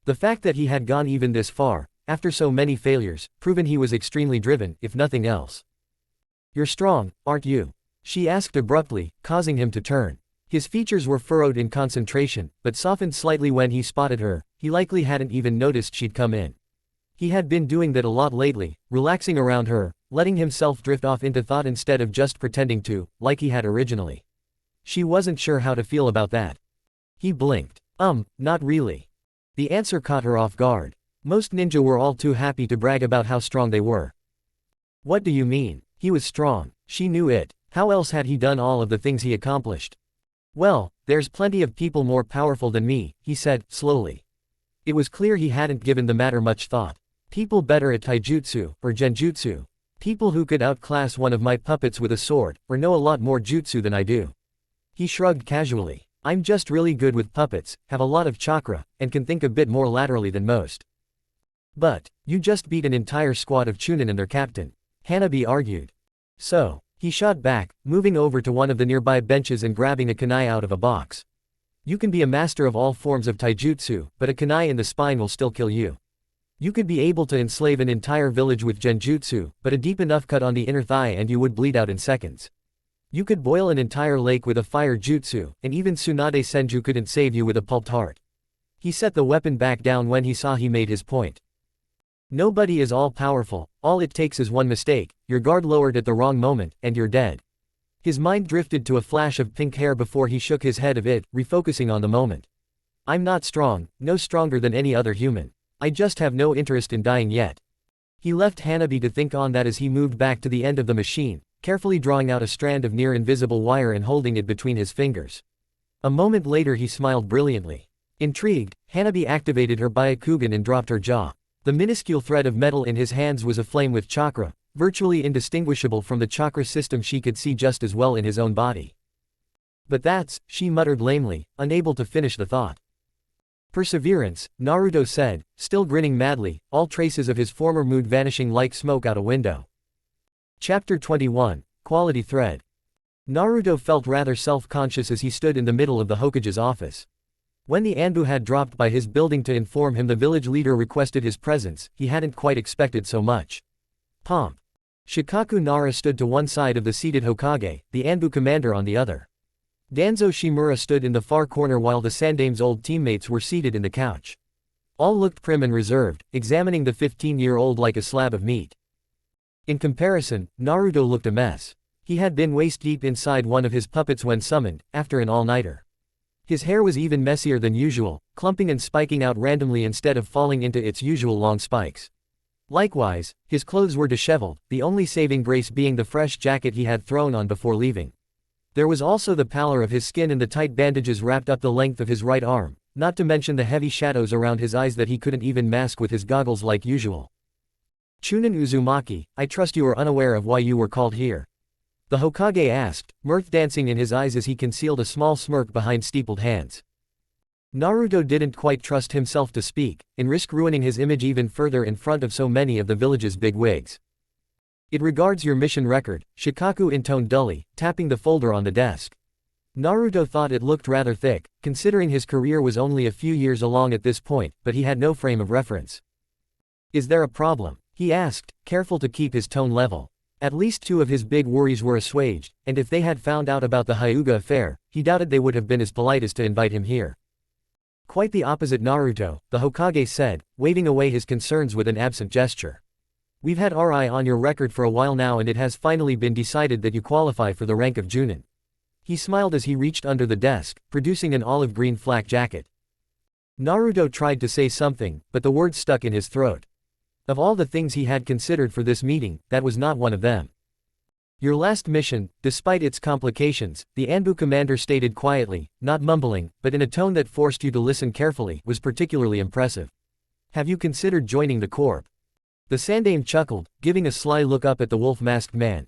The fact that he had gone even this far, after so many failures, proven he was extremely driven, if nothing else. "You're strong, aren't you?" she asked abruptly, causing him to turn. His features were furrowed in concentration, but softened slightly when he spotted her. He likely hadn't even noticed she'd come in. He had been doing that a lot lately, relaxing around her, letting himself drift off into thought instead of just pretending to, like he had originally. She wasn't sure how to feel about that. He blinked. Not really. The answer caught her off guard. Most ninja were all too happy to brag about how strong they were. What do you mean? He was strong. She knew it. How else had he done all of the things he accomplished? Well, there's plenty of people more powerful than me, he said, slowly. It was clear he hadn't given the matter much thought. People better at taijutsu, or genjutsu. People who could outclass one of my puppets with a sword, or know a lot more jutsu than I do. He shrugged casually. I'm just really good with puppets, have a lot of chakra, and can think a bit more laterally than most. But, you just beat an entire squad of Chunin and their captain, Hanabi argued. So, he shot back, moving over to one of the nearby benches and grabbing a kunai out of a box. You can be a master of all forms of taijutsu, but a kunai in the spine will still kill you. You could be able to enslave an entire village with genjutsu, but a deep enough cut on the inner thigh and you would bleed out in seconds. You could boil an entire lake with a fire jutsu, and even Tsunade Senju couldn't save you with a pulped heart. He set the weapon back down when he saw he made his point. Nobody is all-powerful, all it takes is one mistake, your guard lowered at the wrong moment, and you're dead. His mind drifted to a flash of pink hair before he shook his head of it, refocusing on the moment. I'm not strong, no stronger than any other human. I just have no interest in dying yet. He left Hanabi to think on that as he moved back to the end of the machine, carefully drawing out a strand of near-invisible wire and holding it between his fingers. A moment later he smiled brilliantly. Intrigued, Hanabi activated her Byakugan and dropped her jaw. The minuscule thread of metal in his hands was aflame with chakra, virtually indistinguishable from the chakra system she could see just as well in his own body. But that's, she muttered lamely, unable to finish the thought. Perseverance, Naruto said, still grinning madly, all traces of his former mood vanishing like smoke out a window. Chapter 21, Quality Thread. Naruto felt rather self-conscious as he stood in the middle of the Hokage's office. When the Anbu had dropped by his building to inform him the village leader requested his presence, he hadn't quite expected so much pomp. Shikaku Nara stood to one side of the seated Hokage, the Anbu commander on the other. Danzo Shimura stood in the far corner while the Sandame's old teammates were seated in the couch. All looked prim and reserved, examining the 15-year-old like a slab of meat. In comparison, Naruto looked a mess. He had been waist-deep inside one of his puppets when summoned, after an all-nighter. His hair was even messier than usual, clumping and spiking out randomly instead of falling into its usual long spikes. Likewise, his clothes were disheveled, the only saving grace being the fresh jacket he had thrown on before leaving. There was also the pallor of his skin and the tight bandages wrapped up the length of his right arm, not to mention the heavy shadows around his eyes that he couldn't even mask with his goggles like usual. Chunin Uzumaki, I trust you are unaware of why you were called here. The Hokage asked, mirth dancing in his eyes as he concealed a small smirk behind steepled hands. Naruto didn't quite trust himself to speak, and risk ruining his image even further in front of so many of the village's bigwigs. It regards your mission record, Shikaku intoned dully, tapping the folder on the desk. Naruto thought it looked rather thick, considering his career was only a few years along at this point, but he had no frame of reference. Is there a problem? He asked, careful to keep his tone level. At least two of his big worries were assuaged, and if they had found out about the Hyuga affair, he doubted they would have been as polite as to invite him here. Quite the opposite Naruto, the Hokage said, waving away his concerns with an absent gesture. We've had our eye on your record for a while now and it has finally been decided that you qualify for the rank of Junin. He smiled as he reached under the desk, producing an olive green flak jacket. Naruto tried to say something, but the words stuck in his throat. Of all the things he had considered for this meeting, that was not one of them. Your last mission, despite its complications, the Anbu commander stated quietly, not mumbling, but in a tone that forced you to listen carefully, was particularly impressive. Have you considered joining the corps? The Sandame chuckled, giving a sly look up at the wolf-masked man.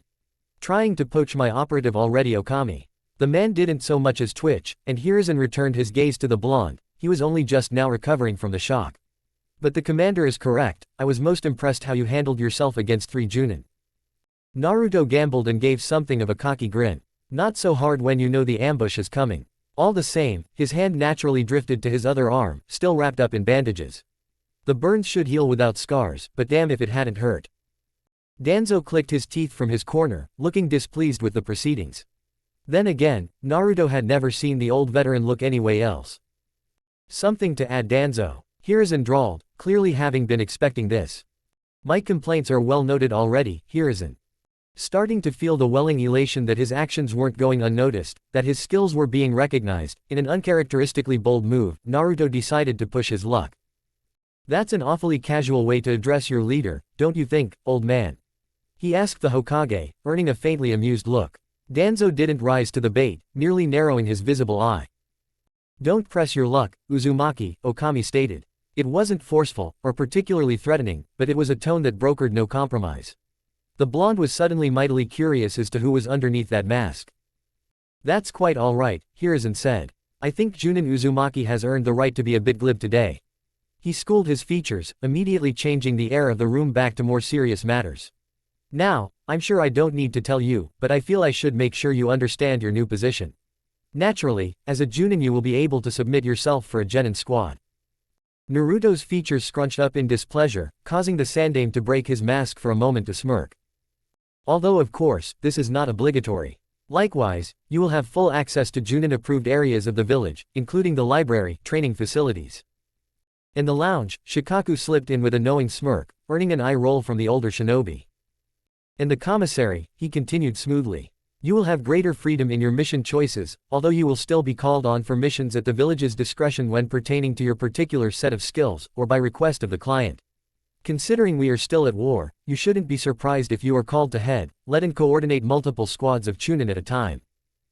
Trying to poach my operative already, Okami. The man didn't so much as twitch, and Hiruzen returned his gaze to the blonde, he was only just now recovering from the shock. But the commander is correct, I was most impressed how you handled yourself against 3 Junin. Naruto gambled and gave something of a cocky grin. Not so hard when you know the ambush is coming. All the same, his hand naturally drifted to his other arm, still wrapped up in bandages. The burns should heal without scars, but damn if it hadn't hurt. Danzo clicked his teeth from his corner, looking displeased with the proceedings. Then again, Naruto had never seen the old veteran look anyway else. Something to add, Danzo. Hiruzen drawled, clearly having been expecting this. My complaints are well noted already, Hiruzen. Starting to feel the welling elation that his actions weren't going unnoticed, that his skills were being recognized, in an uncharacteristically bold move, Naruto decided to push his luck. That's an awfully casual way to address your leader, don't you think, old man? He asked the Hokage, earning a faintly amused look. Danzo didn't rise to the bait, merely narrowing his visible eye. Don't press your luck, Uzumaki, Okami stated. It wasn't forceful, or particularly threatening, but it was a tone that brokered no compromise. The blonde was suddenly mightily curious as to who was underneath that mask. That's quite all right, Hiruzen said. I think Junin Uzumaki has earned the right to be a bit glib today. He schooled his features, immediately changing the air of the room back to more serious matters. Now, I'm sure I don't need to tell you, but I feel I should make sure you understand your new position. Naturally, as a Junin you will be able to submit yourself for a genin squad. Naruto's features scrunched up in displeasure, causing the Sandame to break his mask for a moment to smirk. Although of course, this is not obligatory. Likewise, you will have full access to Junin-approved areas of the village, including the library, training facilities. In the lounge, Shikaku slipped in with a knowing smirk, earning an eye roll from the older shinobi. In the commissary, he continued smoothly. You will have greater freedom in your mission choices, although you will still be called on for missions at the village's discretion when pertaining to your particular set of skills, or by request of the client. Considering we are still at war, you shouldn't be surprised if you are called to head, lead and coordinate multiple squads of Chunin at a time.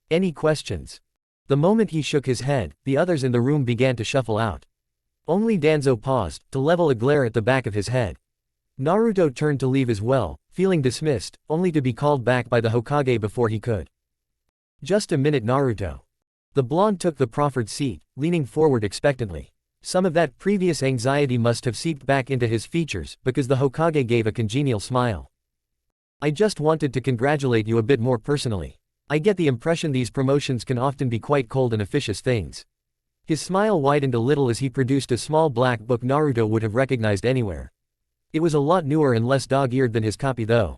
Any questions? The moment he shook his head, the others in the room began to shuffle out. Only Danzo paused, to level a glare at the back of his head. Naruto turned to leave as well, feeling dismissed, only to be called back by the Hokage before he could. Just a minute, Naruto. The blonde took the proffered seat, leaning forward expectantly. Some of that previous anxiety must have seeped back into his features, because the Hokage gave a congenial smile. I just wanted to congratulate you a bit more personally. I get the impression these promotions can often be quite cold and officious things. His smile widened a little as he produced a small black book Naruto would have recognized anywhere. It was a lot newer and less dog-eared than his copy though.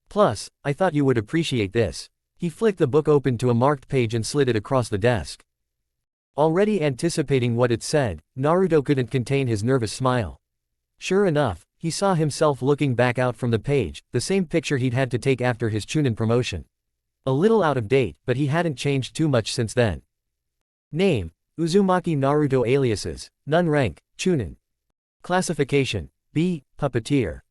Plus, I thought you would appreciate this. He flicked the book open to a marked page and slid it across the desk. Already anticipating what it said, Naruto couldn't contain his nervous smile. Sure enough, he saw himself looking back out from the page, the same picture he'd had to take after his Chunin promotion. A little out of date, but he hadn't changed too much since then. Name: Uzumaki Naruto. Aliases: Nun. Rank: Chunin. Classification: B. Puppeteer.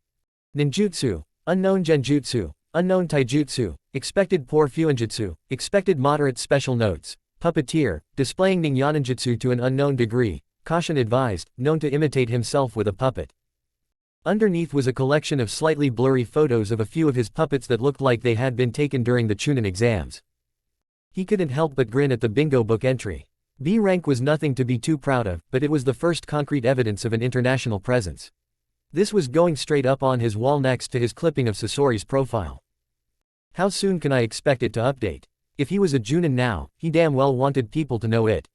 Ninjutsu: Unknown Genjutsu, Unknown Taijutsu, Expected Poor Fuinjutsu, Expected Moderate. Special notes: Puppeteer, displaying ninjaninjutsu to an unknown degree, caution advised, known to imitate himself with a puppet. Underneath was a collection of slightly blurry photos of a few of his puppets that looked like they had been taken during the Chunin exams. He couldn't help but grin at the bingo book entry. B rank was nothing to be too proud of, but it was the first concrete evidence of an international presence. This was going straight up on his wall next to his clipping of Sasori's profile. How soon can I expect it to update? If he was a Junin now, he damn well wanted people to know it.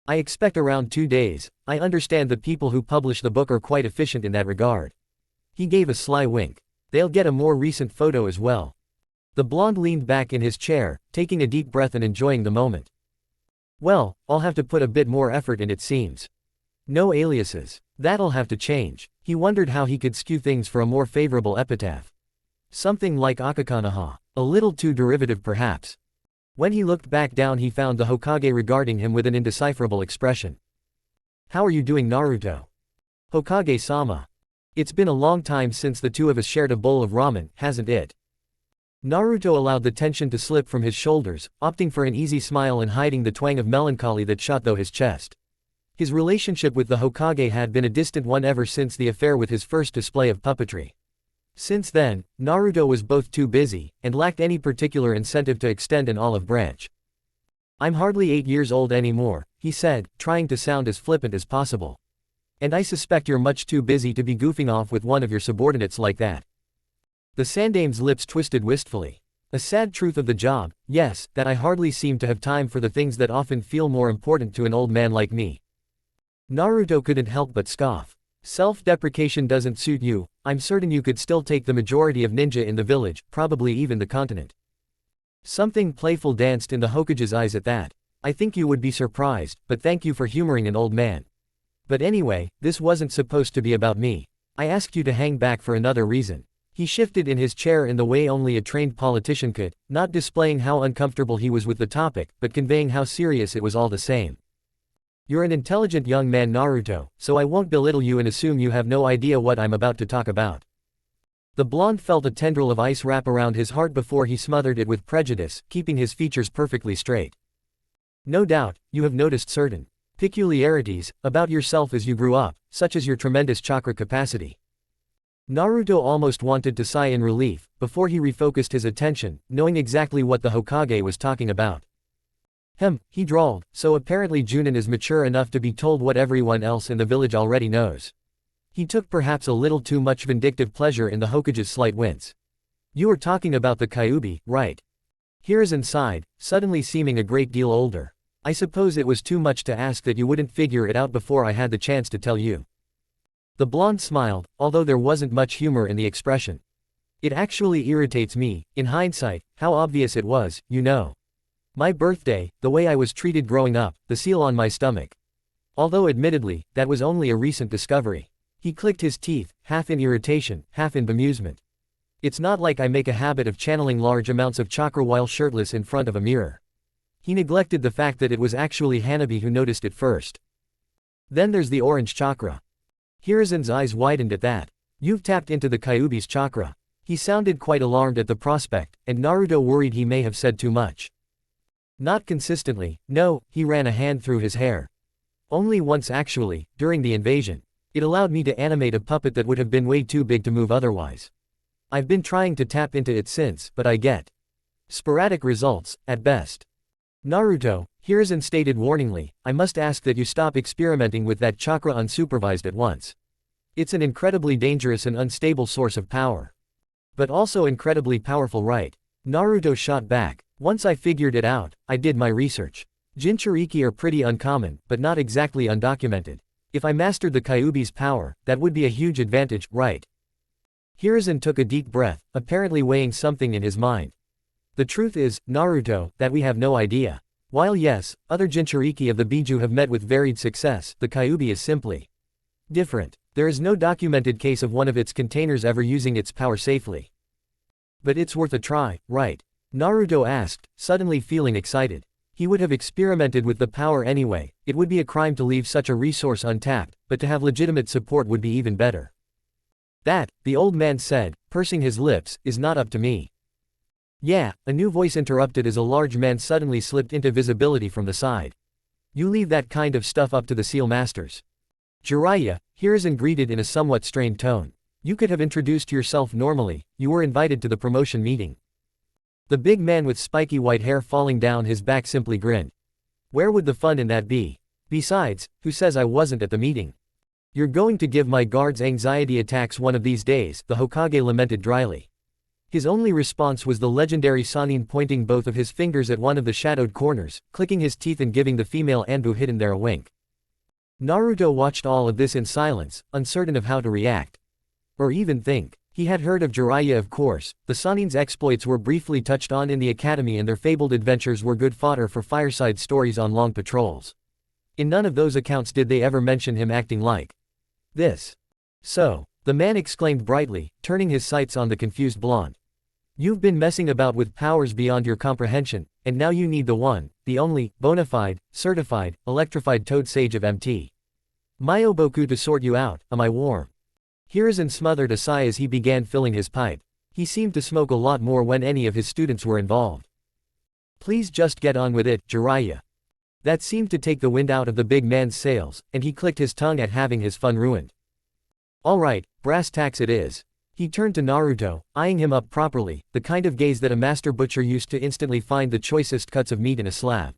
I expect around 2 days. I understand the people who publish the book are quite efficient in that regard. He gave a sly wink. They'll get a more recent photo as well. The blonde leaned back in his chair, taking a deep breath and enjoying the moment. Well, I'll have to put a bit more effort in, it seems. No aliases. That'll have to change. He wondered how he could skew things for a more favorable epitaph. Something like Akakanaha. A little too derivative perhaps. When he looked back down he found the Hokage regarding him with an indecipherable expression. How are you doing, Naruto? Hokage-sama. It's been a long time since the two of us shared a bowl of ramen, hasn't it? Naruto allowed the tension to slip from his shoulders, opting for an easy smile and hiding the twang of melancholy that shot through his chest. His relationship with the Hokage had been a distant one ever since the affair with his first display of puppetry. Since then, Naruto was both too busy, and lacked any particular incentive to extend an olive branch. I'm hardly 8 years old anymore, he said, trying to sound as flippant as possible. And I suspect you're much too busy to be goofing off with one of your subordinates like that. The Sandame's lips twisted wistfully. A sad truth of the job, yes, that I hardly seem to have time for the things that often feel more important to an old man like me. Naruto couldn't help but scoff. Self-deprecation doesn't suit you. I'm certain you could still take the majority of ninja in the village, probably even the continent. Something playful danced in the Hokage's eyes at that. I think you would be surprised, but thank you for humoring an old man. But anyway, this wasn't supposed to be about me. I asked you to hang back for another reason. He shifted in his chair in the way only a trained politician could, not displaying how uncomfortable he was with the topic, but conveying how serious it was all the same. You're an intelligent young man, Naruto, so I won't belittle you and assume you have no idea what I'm about to talk about. The blonde felt a tendril of ice wrap around his heart before he smothered it with prejudice, keeping his features perfectly straight. No doubt, you have noticed certain peculiarities about yourself as you grew up, such as your tremendous chakra capacity. Naruto almost wanted to sigh in relief, before he refocused his attention, knowing exactly what the Hokage was talking about. He drawled, so apparently Junin is mature enough to be told what everyone else in the village already knows. He took perhaps a little too much vindictive pleasure in the Hokage's slight wince. You are talking about the Kyuubi, right? Hiruzen sighed, suddenly seeming a great deal older. I suppose it was too much to ask that you wouldn't figure it out before I had the chance to tell you. The blonde smiled, although there wasn't much humor in the expression. It actually irritates me, in hindsight, how obvious it was, you know. My birthday, the way I was treated growing up, the seal on my stomach. Although admittedly, that was only a recent discovery. He clicked his teeth, half in irritation, half in bemusement. It's not like I make a habit of channeling large amounts of chakra while shirtless in front of a mirror. He neglected the fact that it was actually Hanabi who noticed it first. Then there's the orange chakra. Hiruzen's eyes widened at that. You've tapped into the Kyuubi's chakra. He sounded quite alarmed at the prospect, and Naruto worried he may have said too much. Not consistently, no, he ran a hand through his hair. Only once actually, during the invasion. It allowed me to animate a puppet that would have been way too big to move otherwise. I've been trying to tap into it since, but I get sporadic results, at best. Naruto, Hiruzen stated warningly, I must ask that you stop experimenting with that chakra unsupervised at once. It's an incredibly dangerous and unstable source of power. But also incredibly powerful, right? Naruto shot back. Once I figured it out, I did my research. Jinchuriki are pretty uncommon, but not exactly undocumented. If I mastered the Kyuubi's power, that would be a huge advantage, right? Hiruzen took a deep breath, apparently weighing something in his mind. The truth is, Naruto, that we have no idea. While yes, other Jinchuriki of the Biju have met with varied success, the Kyuubi is simply different. There is no documented case of one of its containers ever using its power safely. But it's worth a try, right? Naruto asked, suddenly feeling excited. He would have experimented with the power anyway. It would be a crime to leave such a resource untapped, but to have legitimate support would be even better. That, the old man said, pursing his lips, is not up to me. Yeah, a new voice interrupted as a large man suddenly slipped into visibility from the side. You leave that kind of stuff up to the seal masters. Jiraiya, Hiruzen greeted in a somewhat strained tone. You could have introduced yourself normally, you were invited to the promotion meeting. The big man with spiky white hair falling down his back simply grinned. Where would the fun in that be? Besides, who says I wasn't at the meeting? You're going to give my guards anxiety attacks one of these days, the Hokage lamented dryly. His only response was the legendary Sannin pointing both of his fingers at one of the shadowed corners, clicking his teeth and giving the female Anbu hidden there a wink. Naruto watched all of this in silence, uncertain of how to react. Or even think. He had heard of Jiraiya, of course. The Sannin's exploits were briefly touched on in the academy and their fabled adventures were good fodder for fireside stories on long patrols. In none of those accounts did they ever mention him acting like this. So, the man exclaimed brightly, turning his sights on the confused blonde. You've been messing about with powers beyond your comprehension, and now you need the one, the only, bona fide, certified, electrified toad sage of MT. Myoboku to sort you out, am I warm? Hiruzen smothered a sigh as he began filling his pipe. He seemed to smoke a lot more when any of his students were involved. Please just get on with it, Jiraiya. That seemed to take the wind out of the big man's sails, and he clicked his tongue at having his fun ruined. Alright, brass tacks it is. He turned to Naruto, eyeing him up properly, the kind of gaze that a master butcher used to instantly find the choicest cuts of meat in a slab.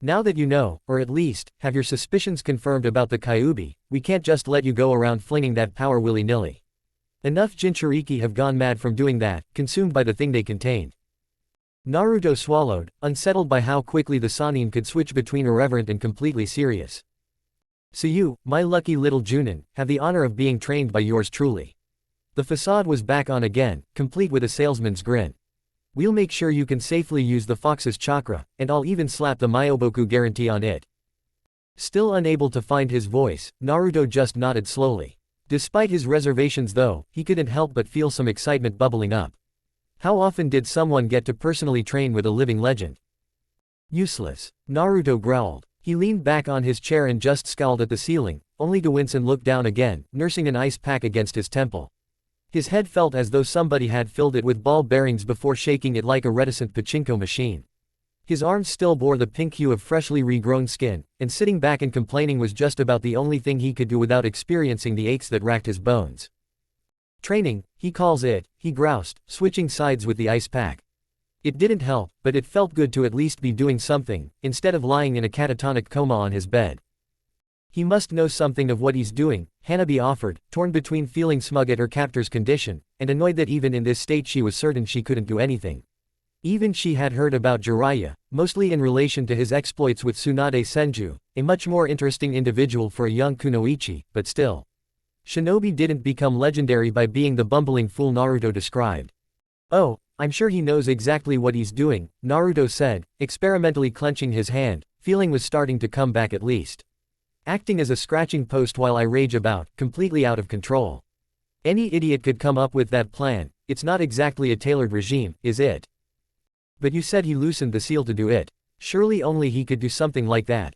Now that you know, or at least, have your suspicions confirmed about the Kyuubi, we can't just let you go around flinging that power willy-nilly. Enough Jinchuriki have gone mad from doing that, consumed by the thing they contained. Naruto swallowed, unsettled by how quickly the Sannin could switch between irreverent and completely serious. So you, my lucky little Junin, have the honor of being trained by yours truly. The facade was back on again, complete with a salesman's grin. We'll make sure you can safely use the fox's chakra, and I'll even slap the Myoboku guarantee on it. Still unable to find his voice, Naruto just nodded slowly. Despite his reservations though, he couldn't help but feel some excitement bubbling up. How often did someone get to personally train with a living legend? Useless. Naruto growled. He leaned back on his chair and just scowled at the ceiling, only to wince and look down again, nursing an ice pack against his temple. His head felt as though somebody had filled it with ball bearings before shaking it like a reticent pachinko machine. His arms still bore the pink hue of freshly regrown skin, and sitting back and complaining was just about the only thing he could do without experiencing the aches that racked his bones. Training, he calls it, he groused, switching sides with the ice pack. It didn't help, but it felt good to at least be doing something, instead of lying in a catatonic coma on his bed. He must know something of what he's doing, Hanabi offered, torn between feeling smug at her captor's condition, and annoyed that even in this state she was certain she couldn't do anything. Even she had heard about Jiraiya, mostly in relation to his exploits with Tsunade Senju, a much more interesting individual for a young kunoichi, but still. Shinobi didn't become legendary by being the bumbling fool Naruto described. Oh, I'm sure he knows exactly what he's doing, Naruto said, experimentally clenching his hand. Feeling was starting to come back at least. Acting as a scratching post while I rage about, completely out of control. Any idiot could come up with that plan. It's not exactly a tailored regime, is it? But you said he loosened the seal to do it. Surely only he could do something like that.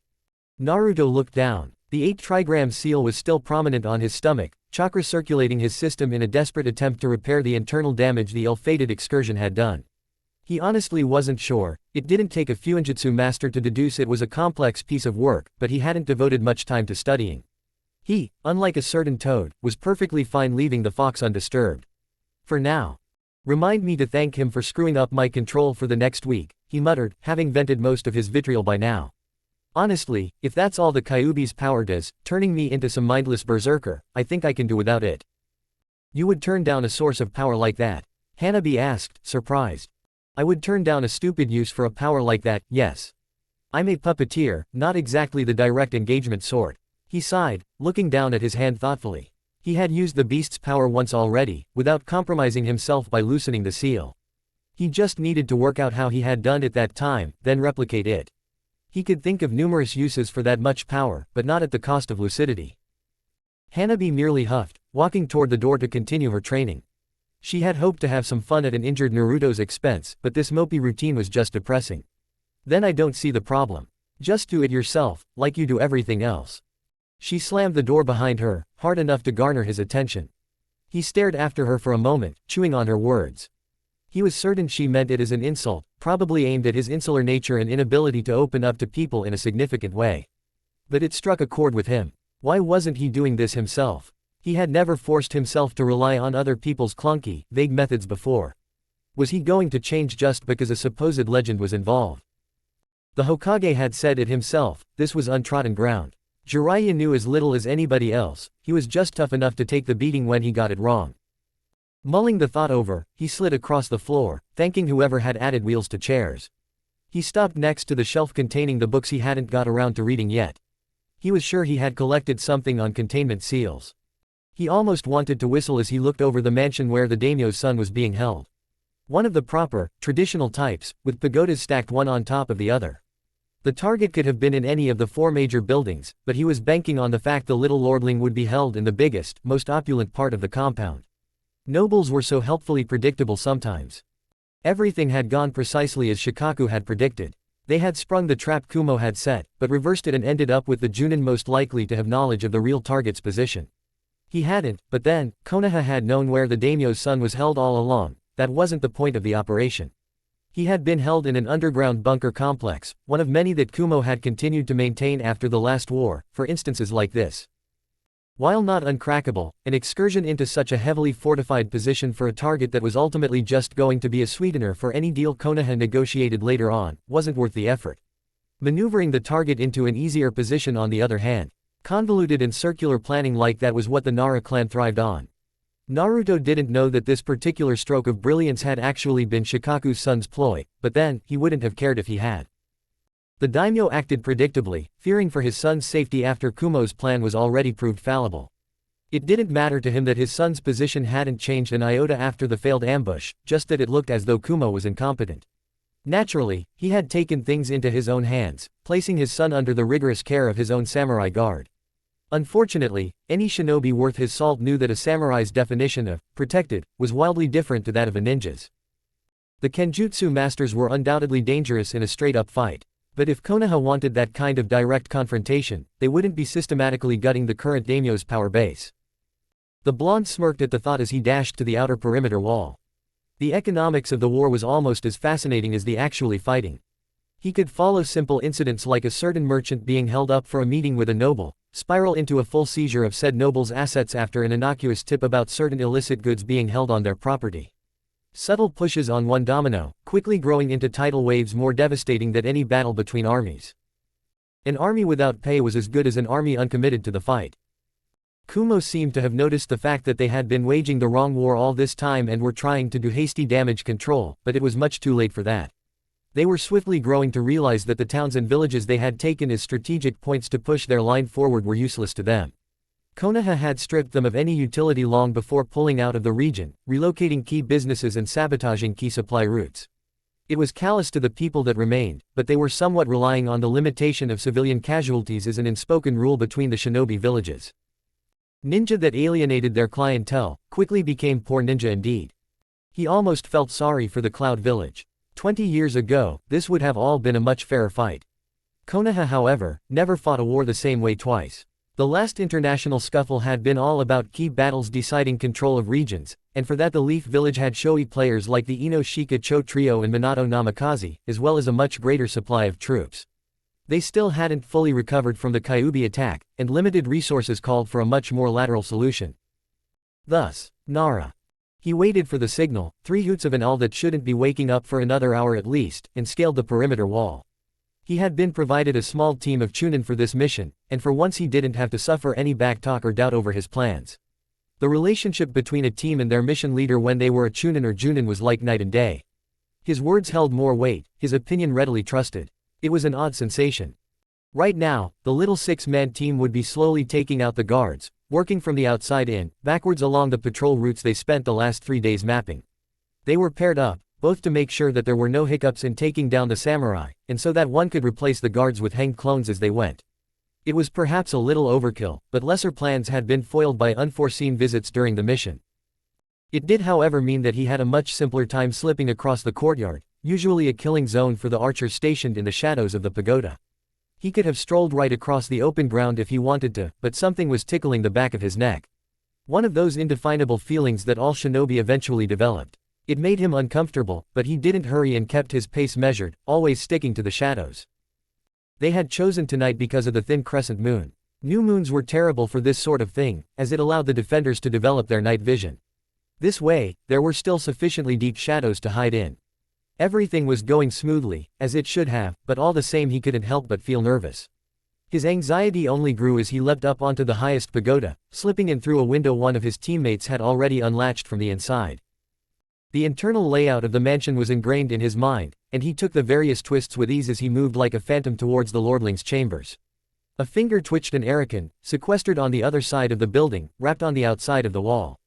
Naruto looked down. The 8 trigram seal was still prominent on his stomach, chakra circulating his system in a desperate attempt to repair the internal damage the ill-fated excursion had done. He honestly wasn't sure. It didn't take a Fuinjutsu master to deduce it was a complex piece of work, but he hadn't devoted much time to studying. He, unlike a certain toad, was perfectly fine leaving the fox undisturbed. For now. Remind me to thank him for screwing up my control for the next week, he muttered, having vented most of his vitriol by now. Honestly, if that's all the Kyuubi's power does, turning me into some mindless berserker, I think I can do without it. You would turn down a source of power like that? Hanabi asked, surprised. I would turn down a stupid use for a power like that, yes. I'm a puppeteer, not exactly the direct engagement sort. He sighed, looking down at his hand thoughtfully. He had used the beast's power once already, without compromising himself by loosening the seal. He just needed to work out how he had done it that time, then replicate it. He could think of numerous uses for that much power, but not at the cost of lucidity. Hanabi merely huffed, walking toward the door to continue her training. She had hoped to have some fun at an injured Naruto's expense, but this mopey routine was just depressing. Then I don't see the problem. Just do it yourself, like you do everything else. She slammed the door behind her, hard enough to garner his attention. He stared after her for a moment, chewing on her words. He was certain she meant it as an insult, probably aimed at his insular nature and inability to open up to people in a significant way. But it struck a chord with him. Why wasn't he doing this himself? He had never forced himself to rely on other people's clunky, vague methods before. Was he going to change just because a supposed legend was involved? The Hokage had said it himself, this was untrodden ground. Jiraiya knew as little as anybody else, he was just tough enough to take the beating when he got it wrong. Mulling the thought over, he slid across the floor, thanking whoever had added wheels to chairs. He stopped next to the shelf containing the books he hadn't got around to reading yet. He was sure he had collected something on containment seals. He almost wanted to whistle as he looked over the mansion where the daimyo's son was being held. One of the proper, traditional types, with pagodas stacked one on top of the other. The target could have been in any of the 4 major buildings, but he was banking on the fact the little lordling would be held in the biggest, most opulent part of the compound. Nobles were so helpfully predictable sometimes. Everything had gone precisely as Shikaku had predicted. They had sprung the trap Kumo had set, but reversed it and ended up with the Junin most likely to have knowledge of the real target's position. He hadn't, but then, Konoha had known where the daimyo's son was held all along. That wasn't the point of the operation. He had been held in an underground bunker complex, one of many that Kumo had continued to maintain after the last war, for instances like this. While not uncrackable, an excursion into such a heavily fortified position for a target that was ultimately just going to be a sweetener for any deal Konoha negotiated later on, wasn't worth the effort. Maneuvering the target into an easier position on the other hand. Convoluted and circular planning like that was what the Nara clan thrived on. Naruto didn't know that this particular stroke of brilliance had actually been Shikaku's son's ploy, but then, he wouldn't have cared if he had. The daimyo acted predictably, fearing for his son's safety after Kumo's plan was already proved fallible. It didn't matter to him that his son's position hadn't changed an iota after the failed ambush, just that it looked as though Kumo was incompetent. Naturally, he had taken things into his own hands, placing his son under the rigorous care of his own samurai guard. Unfortunately, any shinobi worth his salt knew that a samurai's definition of protected was wildly different to that of a ninja's. The Kenjutsu masters were undoubtedly dangerous in a straight-up fight. But if Konoha wanted that kind of direct confrontation, they wouldn't be systematically gutting the current daimyo's power base. The blonde smirked at the thought as he dashed to the outer perimeter wall. The economics of the war was almost as fascinating as the actually fighting. He could follow simple incidents like a certain merchant being held up for a meeting with a noble, spiral into a full seizure of said noble's assets after an innocuous tip about certain illicit goods being held on their property. Subtle pushes on one domino, quickly growing into tidal waves more devastating than any battle between armies. An army without pay was as good as an army uncommitted to the fight. Kumo seemed to have noticed the fact that they had been waging the wrong war all this time and were trying to do hasty damage control, but it was much too late for that. They were swiftly growing to realize that the towns and villages they had taken as strategic points to push their line forward were useless to them. Konoha had stripped them of any utility long before pulling out of the region, relocating key businesses and sabotaging key supply routes. It was callous to the people that remained, but they were somewhat relying on the limitation of civilian casualties as an unspoken rule between the shinobi villages. Ninja that alienated their clientele quickly became poor ninja indeed. He almost felt sorry for the Cloud Village. 20 years ago, this would have all been a much fairer fight. Konoha, however, never fought a war the same way twice. The last international scuffle had been all about key battles deciding control of regions, and for that the Leaf Village had showy players like the Ino Shika Cho Trio and Minato Namikaze, as well as a much greater supply of troops. They still hadn't fully recovered from the Kyuubi attack, and limited resources called for a much more lateral solution. Thus, Nara. He waited for the signal, 3 hoots of an owl that shouldn't be waking up for another hour at least, and scaled the perimeter wall. He had been provided a small team of chunin for this mission, and for once he didn't have to suffer any backtalk or doubt over his plans. The relationship between a team and their mission leader when they were a chunin or junin was like night and day. His words held more weight, his opinion readily trusted. It was an odd sensation. Right now, the little 6-man team would be slowly taking out the guards, working from the outside in, backwards along the patrol routes they spent the last 3 days mapping. They were paired up, both to make sure that there were no hiccups in taking down the samurai, and so that one could replace the guards with hanged clones as they went. It was perhaps a little overkill, but lesser plans had been foiled by unforeseen visits during the mission. It did however mean that he had a much simpler time slipping across the courtyard, usually a killing zone for the archers stationed in the shadows of the pagoda. He could have strolled right across the open ground if he wanted to, but something was tickling the back of his neck. One of those indefinable feelings that all shinobi eventually developed. It made him uncomfortable, but he didn't hurry and kept his pace measured, always sticking to the shadows. They had chosen tonight because of the thin crescent moon. New moons were terrible for this sort of thing, as it allowed the defenders to develop their night vision. This way, there were still sufficiently deep shadows to hide in. Everything was going smoothly, as it should have, but all the same he couldn't help but feel nervous. His anxiety only grew as he leapt up onto the highest pagoda, slipping in through a window one of his teammates had already unlatched from the inside. The internal layout of the mansion was ingrained in his mind, and he took the various twists with ease as he moved like a phantom towards the lordling's chambers. A finger twitched an Arakan, sequestered on the other side of the building, wrapped on the outside of the wall.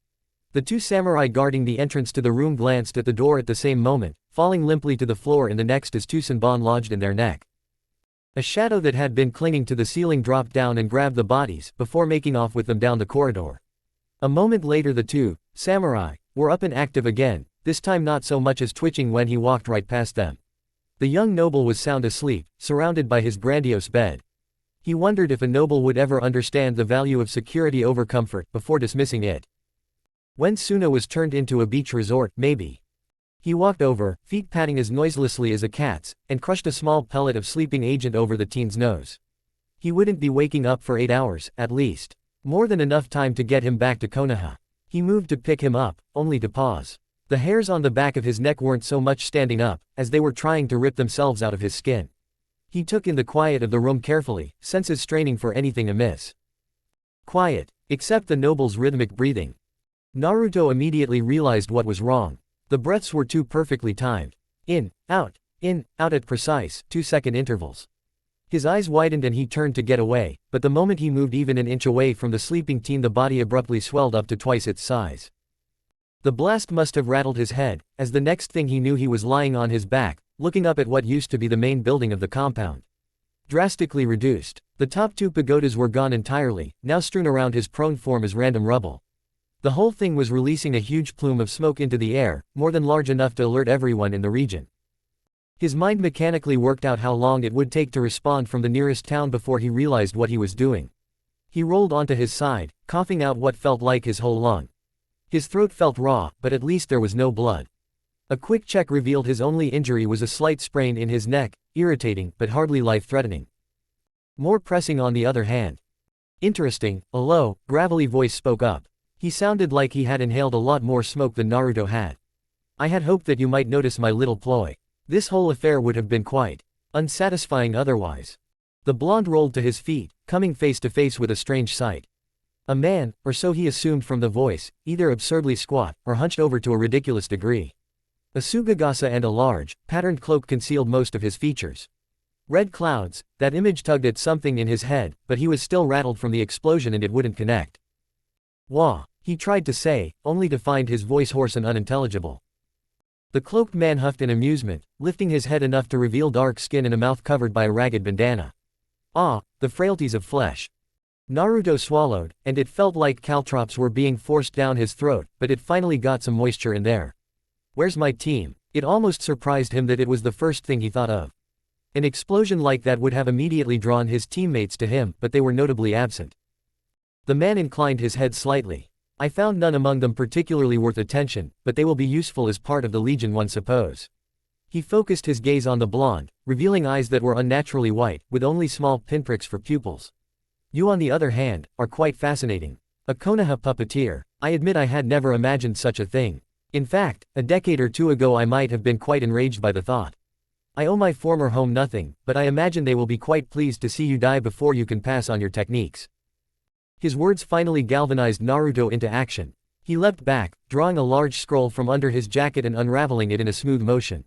The 2 samurai guarding the entrance to the room glanced at the door at the same moment, falling limply to the floor in the next as 2 senbon lodged in their neck. A shadow that had been clinging to the ceiling dropped down and grabbed the bodies, before making off with them down the corridor. A moment later the 2 samurai were up and active again, this time not so much as twitching when he walked right past them. The young noble was sound asleep, surrounded by his grandiose bed. He wondered if a noble would ever understand the value of security over comfort, before dismissing it. When Suna was turned into a beach resort, maybe. He walked over, feet patting as noiselessly as a cat's, and crushed a small pellet of sleeping agent over the teen's nose. He wouldn't be waking up for 8 hours, at least. More than enough time to get him back to Konoha. He moved to pick him up, only to pause. The hairs on the back of his neck weren't so much standing up, as they were trying to rip themselves out of his skin. He took in the quiet of the room carefully, senses straining for anything amiss. Quiet, except the noble's rhythmic breathing. Naruto immediately realized what was wrong. The breaths were too perfectly timed. In, out at precise, 2-second intervals. His eyes widened and he turned to get away, but the moment he moved even an inch away from the sleeping teen the body abruptly swelled up to twice its size. The blast must have rattled his head, as the next thing he knew he was lying on his back, looking up at what used to be the main building of the compound. Drastically reduced. The top 2 pagodas were gone entirely, now strewn around his prone form as random rubble. The whole thing was releasing a huge plume of smoke into the air, more than large enough to alert everyone in the region. His mind mechanically worked out how long it would take to respond from the nearest town before he realized what he was doing. He rolled onto his side, coughing out what felt like his whole lung. His throat felt raw, but at least there was no blood. A quick check revealed his only injury was a slight sprain in his neck, irritating, but hardly life-threatening. More pressing on the other hand. Interesting, a low, gravelly voice spoke up. He sounded like he had inhaled a lot more smoke than Naruto had. I had hoped that you might notice my little ploy. This whole affair would have been quite unsatisfying otherwise. The blonde rolled to his feet, coming face to face with a strange sight. A man, or so he assumed from the voice, either absurdly squat, or hunched over to a ridiculous degree. A sugagasa and a large, patterned cloak concealed most of his features. Red clouds, that image tugged at something in his head, but he was still rattled from the explosion and it wouldn't connect. Wah, he tried to say, only to find his voice hoarse and unintelligible. The cloaked man huffed in amusement, lifting his head enough to reveal dark skin and a mouth covered by a ragged bandana. Ah, the frailties of flesh. Naruto swallowed, and it felt like caltrops were being forced down his throat, but it finally got some moisture in there. Where's my team? It almost surprised him that it was the first thing he thought of. An explosion like that would have immediately drawn his teammates to him, but they were notably absent. The man inclined his head slightly. I found none among them particularly worth attention, but they will be useful as part of the Legion, one suppose. He focused his gaze on the blonde, revealing eyes that were unnaturally white, with only small pinpricks for pupils. You, on the other hand, are quite fascinating. A Konoha puppeteer. I admit I had never imagined such a thing. In fact, a decade or two ago I might have been quite enraged by the thought. I owe my former home nothing, but I imagine they will be quite pleased to see you die before you can pass on your techniques. His words finally galvanized Naruto into action. He leapt back, drawing a large scroll from under his jacket and unraveling it in a smooth motion.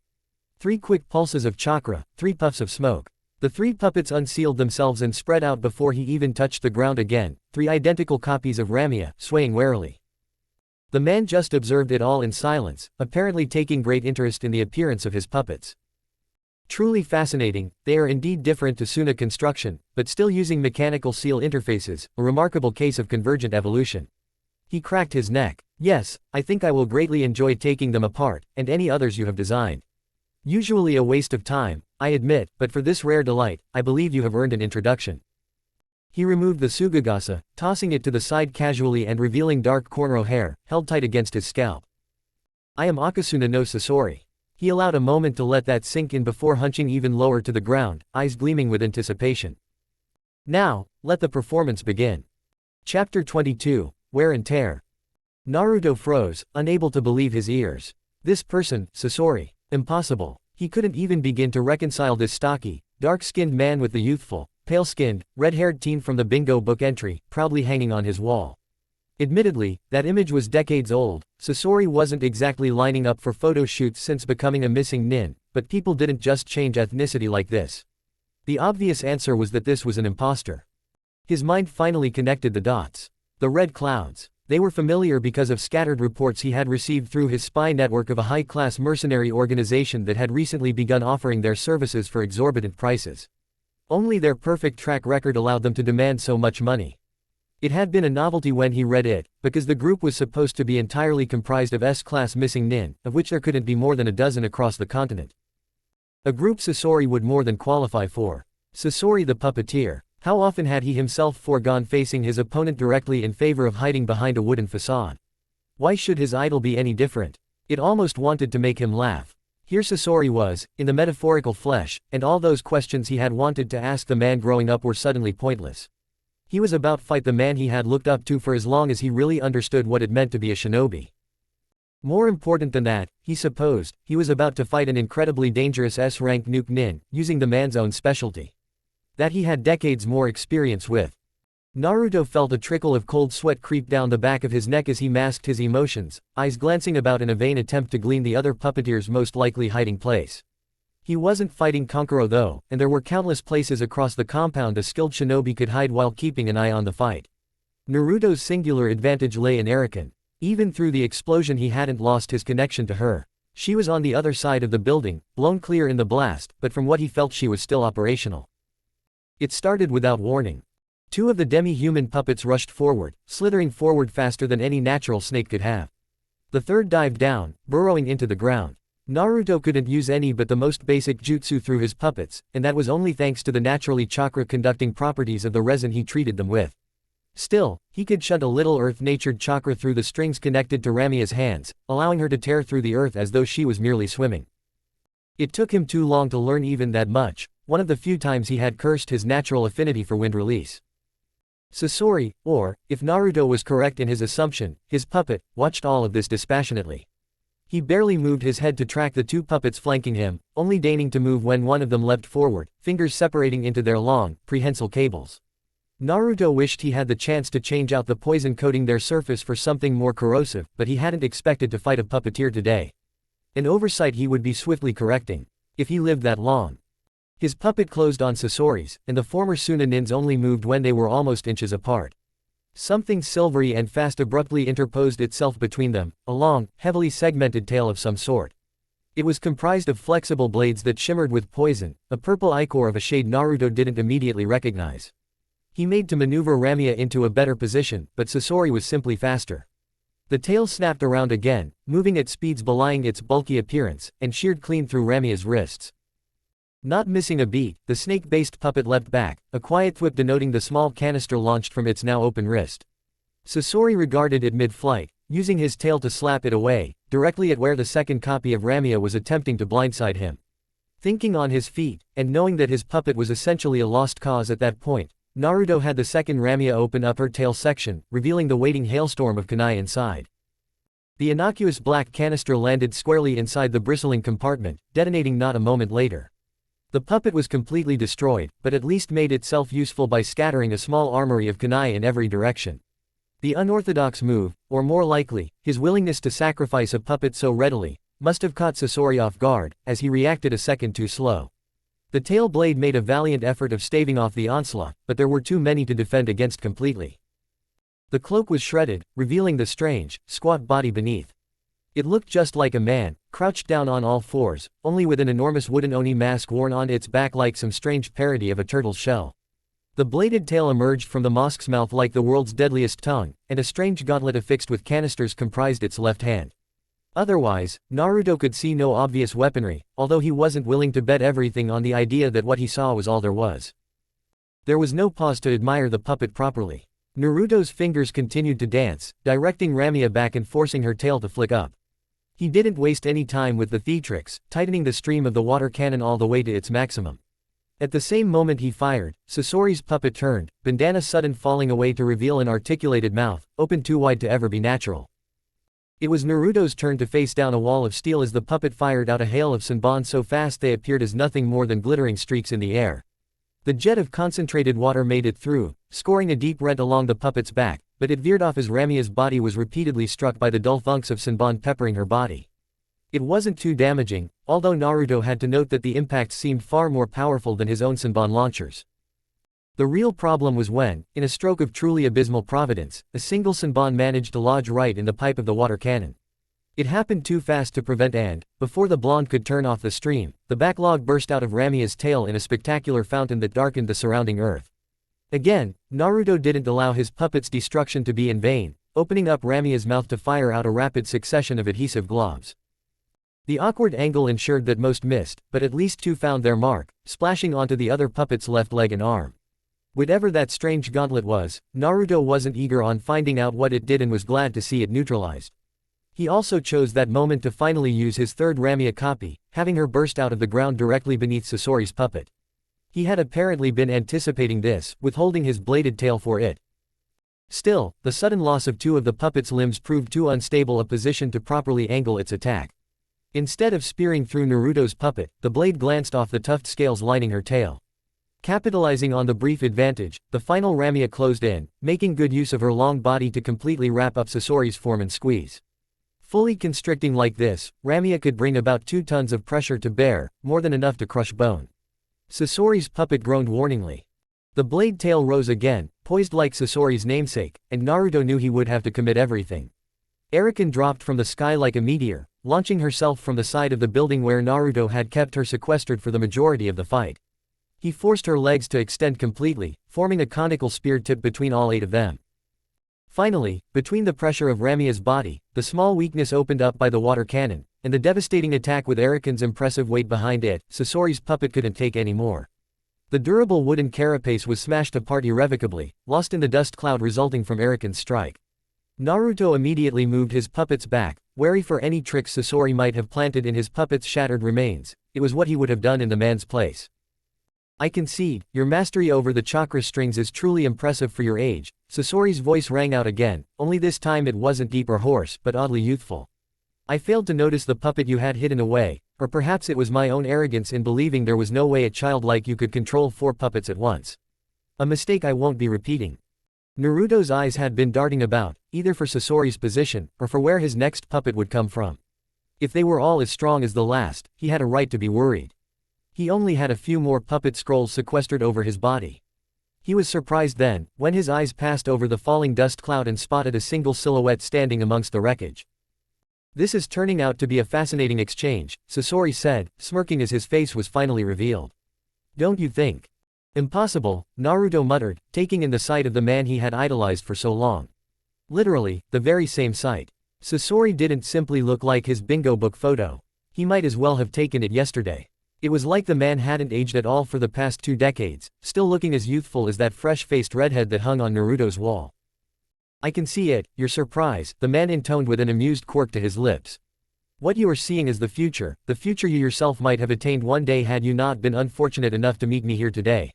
3 quick pulses of chakra, 3 puffs of smoke. The 3 puppets unsealed themselves and spread out before he even touched the ground again, 3 identical copies of Ramia, swaying warily. The man just observed it all in silence, apparently taking great interest in the appearance of his puppets. Truly fascinating, they are indeed different to Suna construction, but still using mechanical seal interfaces, a remarkable case of convergent evolution. He cracked his neck. Yes, I think I will greatly enjoy taking them apart, and any others you have designed. Usually a waste of time, I admit, but for this rare delight, I believe you have earned an introduction. He removed the Sugagasa, tossing it to the side casually and revealing dark cornrow hair, held tight against his scalp. I am Akasuna no Sasori. He allowed a moment to let that sink in before hunching even lower to the ground, eyes gleaming with anticipation. Now, let the performance begin. Chapter 22, Wear and Tear. Naruto froze, unable to believe his ears. This person, Sasori. Impossible. He couldn't even begin to reconcile this stocky, dark-skinned man with the youthful, pale-skinned, red-haired teen from the bingo book entry, proudly hanging on his wall. Admittedly, that image was decades old. Sasori wasn't exactly lining up for photo shoots since becoming a missing nin, but people didn't just change ethnicity like this. The obvious answer was that this was an imposter. His mind finally connected the dots. The red clouds. They were familiar because of scattered reports he had received through his spy network of a high-class mercenary organization that had recently begun offering their services for exorbitant prices. Only their perfect track record allowed them to demand so much money. It had been a novelty when he read it, because the group was supposed to be entirely comprised of S-class missing nin, of which there couldn't be more than a dozen across the continent. A group Sasori would more than qualify for. Sasori the puppeteer. How often had he himself foregone facing his opponent directly in favor of hiding behind a wooden facade? Why should his idol be any different? It almost wanted to make him laugh. Here Sasori was, in the metaphorical flesh, and all those questions he had wanted to ask the man growing up were suddenly pointless. He was about to fight the man he had looked up to for as long as he really understood what it meant to be a shinobi. More important than that, he supposed, he was about to fight an incredibly dangerous S-rank nuke nin, using the man's own specialty. That he had decades more experience with. Naruto felt a trickle of cold sweat creep down the back of his neck as he masked his emotions, eyes glancing about in a vain attempt to glean the other puppeteer's most likely hiding place. He wasn't fighting Kankuro though, and there were countless places across the compound a skilled shinobi could hide while keeping an eye on the fight. Naruto's singular advantage lay in Erikan. Even through the explosion he hadn't lost his connection to her. She was on the other side of the building, blown clear in the blast, but from what he felt she was still operational. It started without warning. 2 of the demi-human puppets rushed forward, slithering forward faster than any natural snake could have. The third dived down, burrowing into the ground. Naruto couldn't use any but the most basic jutsu through his puppets, and that was only thanks to the naturally chakra-conducting properties of the resin he treated them with. Still, he could shunt a little earth-natured chakra through the strings connected to Ramia's hands, allowing her to tear through the earth as though she was merely swimming. It took him too long to learn even that much, one of the few times he had cursed his natural affinity for wind release. Sasori, or, if Naruto was correct in his assumption, his puppet, watched all of this dispassionately. He barely moved his head to track the 2 puppets flanking him, only deigning to move when one of them leapt forward, fingers separating into their long, prehensile cables. Naruto wished he had the chance to change out the poison coating their surface for something more corrosive, but he hadn't expected to fight a puppeteer today. An oversight he would be swiftly correcting. If he lived that long. His puppet closed on Sasori's, and the former Suna nins only moved when they were almost inches apart. Something silvery and fast abruptly interposed itself between them, a long, heavily segmented tail of some sort. It was comprised of flexible blades that shimmered with poison, a purple ichor of a shade Naruto didn't immediately recognize. He made to maneuver Ramia into a better position, but Sasori was simply faster. The tail snapped around again, moving at speeds belying its bulky appearance, and sheared clean through Ramia's wrists. Not missing a beat, the snake-based puppet leapt back, a quiet thwip denoting the small canister launched from its now open wrist. Sasori regarded it mid-flight, using his tail to slap it away, directly at where the second copy of Ramia was attempting to blindside him. Thinking on his feet, and knowing that his puppet was essentially a lost cause at that point, Naruto had the second Ramia open up her tail section, revealing the waiting hailstorm of kunai inside. The innocuous black canister landed squarely inside the bristling compartment, detonating not a moment later. The puppet was completely destroyed, but at least made itself useful by scattering a small armory of kunai in every direction. The unorthodox move, or more likely, his willingness to sacrifice a puppet so readily, must have caught Sasori off guard, as he reacted a second too slow. The tail blade made a valiant effort of staving off the onslaught, but there were too many to defend against completely. The cloak was shredded, revealing the strange, squat body beneath. It looked just like a man, crouched down on all fours, only with an enormous wooden oni mask worn on its back like some strange parody of a turtle's shell. The bladed tail emerged from the mosque's mouth like the world's deadliest tongue, and a strange gauntlet affixed with canisters comprised its left hand. Otherwise, Naruto could see no obvious weaponry, although he wasn't willing to bet everything on the idea that what he saw was all there was. There was no pause to admire the puppet properly. Naruto's fingers continued to dance, directing Ramia back and forcing her tail to flick up. He didn't waste any time with the theatrics, tightening the stream of the water cannon all the way to its maximum. At the same moment he fired, Sasori's puppet turned, bandana sudden falling away to reveal an articulated mouth, open too wide to ever be natural. It was Naruto's turn to face down a wall of steel as the puppet fired out a hail of senbon so fast they appeared as nothing more than glittering streaks in the air. The jet of concentrated water made it through, scoring a deep rent along the puppet's back, but it veered off as Ramia's body was repeatedly struck by the dull thunks of senbon peppering her body. It wasn't too damaging, although Naruto had to note that the impacts seemed far more powerful than his own senbon launchers. The real problem was when, in a stroke of truly abysmal providence, a single senbon managed to lodge right in the pipe of the water cannon. It happened too fast to prevent and, before the blonde could turn off the stream, the backlog burst out of Ramia's tail in a spectacular fountain that darkened the surrounding earth. Again, Naruto didn't allow his puppet's destruction to be in vain, opening up Ramia's mouth to fire out a rapid succession of adhesive globs. The awkward angle ensured that most missed, but at least two found their mark, splashing onto the other puppet's left leg and arm. Whatever that strange gauntlet was, Naruto wasn't eager on finding out what it did and was glad to see it neutralized. He also chose that moment to finally use his third Ramia copy, having her burst out of the ground directly beneath Sasori's puppet. He had apparently been anticipating this, withholding his bladed tail for it. Still, the sudden loss of two of the puppet's limbs proved too unstable a position to properly angle its attack. Instead of spearing through Naruto's puppet, the blade glanced off the tuft scales lining her tail. Capitalizing on the brief advantage, the final Ramia closed in, making good use of her long body to completely wrap up Sasori's form and squeeze. Fully constricting like this, Ramia could bring about 2 tons of pressure to bear, more than enough to crush bone. Sasori's puppet groaned warningly. The blade tail rose again, poised like Sasori's namesake, and Naruto knew he would have to commit everything. Arakan dropped from the sky like a meteor, launching herself from the side of the building where Naruto had kept her sequestered for the majority of the fight. He forced her legs to extend completely, forming a conical spear tip between all 8 of them. Finally, between the pressure of Ramia's body, the small weakness opened up by the water cannon, and the devastating attack with Arakan's impressive weight behind it, Sasori's puppet couldn't take any more. The durable wooden carapace was smashed apart irrevocably, lost in the dust cloud resulting from Arakan's strike. Naruto immediately moved his puppets back, wary for any tricks Sasori might have planted in his puppet's shattered remains. It was what he would have done in the man's place. I concede, your mastery over the chakra strings is truly impressive for your age. Sasori's voice rang out again, only this time it wasn't deep or hoarse, but oddly youthful. I failed to notice the puppet you had hidden away, or perhaps it was my own arrogance in believing there was no way a child like you could control 4 puppets at once. A mistake I won't be repeating. Naruto's eyes had been darting about, either for Sasori's position, or for where his next puppet would come from. If they were all as strong as the last, he had a right to be worried. He only had a few more puppet scrolls sequestered over his body. He was surprised then, when his eyes passed over the falling dust cloud and spotted a single silhouette standing amongst the wreckage. "This is turning out to be a fascinating exchange," Sasori said, smirking as his face was finally revealed. "Don't you think?" "Impossible," Naruto muttered, taking in the sight of the man he had idolized for so long. Literally, the very same sight. Sasori didn't simply look like his bingo book photo. He might as well have taken it yesterday. It was like the man hadn't aged at all for the past 2 decades, still looking as youthful as that fresh-faced redhead that hung on Naruto's wall. "I can see it, your surprise," the man intoned with an amused quirk to his lips. "What you are seeing is the future you yourself might have attained one day had you not been unfortunate enough to meet me here today."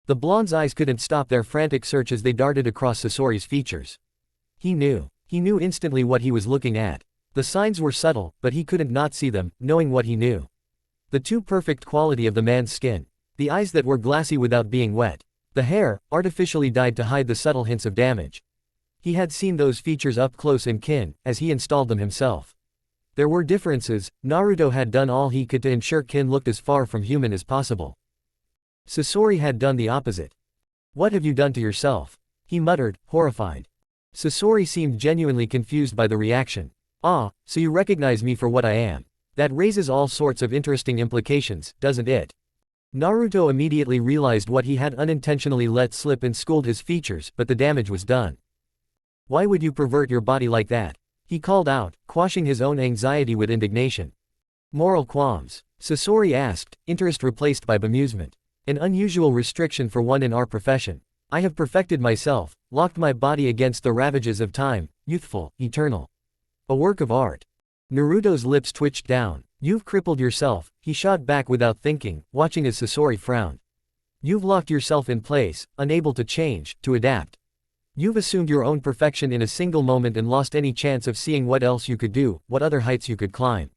The blonde's eyes couldn't stop their frantic search as they darted across Sasori's features. He knew instantly what he was looking at. The signs were subtle, but he couldn't not see them, knowing what he knew. The too perfect quality of the man's skin. The eyes that were glassy without being wet. The hair, artificially dyed to hide the subtle hints of damage. He had seen those features up close and kin, as he installed them himself. There were differences. Naruto had done all he could to ensure Kin looked as far from human as possible. Sasori had done the opposite. "What have you done to yourself?" he muttered, horrified. Sasori seemed genuinely confused by the reaction. "Ah, so you recognize me for what I am. That raises all sorts of interesting implications, doesn't it?" Naruto immediately realized what he had unintentionally let slip and schooled his features, but the damage was done. "Why would you pervert your body like that?" he called out, quashing his own anxiety with indignation. "Moral qualms?" Sasori asked, interest replaced by bemusement. "An unusual restriction for one in our profession. I have perfected myself, locked my body against the ravages of time, youthful, eternal. A work of art." Naruto's lips twitched down. "You've crippled yourself," he shot back without thinking, watching as Sasori frowned. "You've locked yourself in place, unable to change, to adapt. You've assumed your own perfection in a single moment and lost any chance of seeing what else you could do, what other heights you could climb."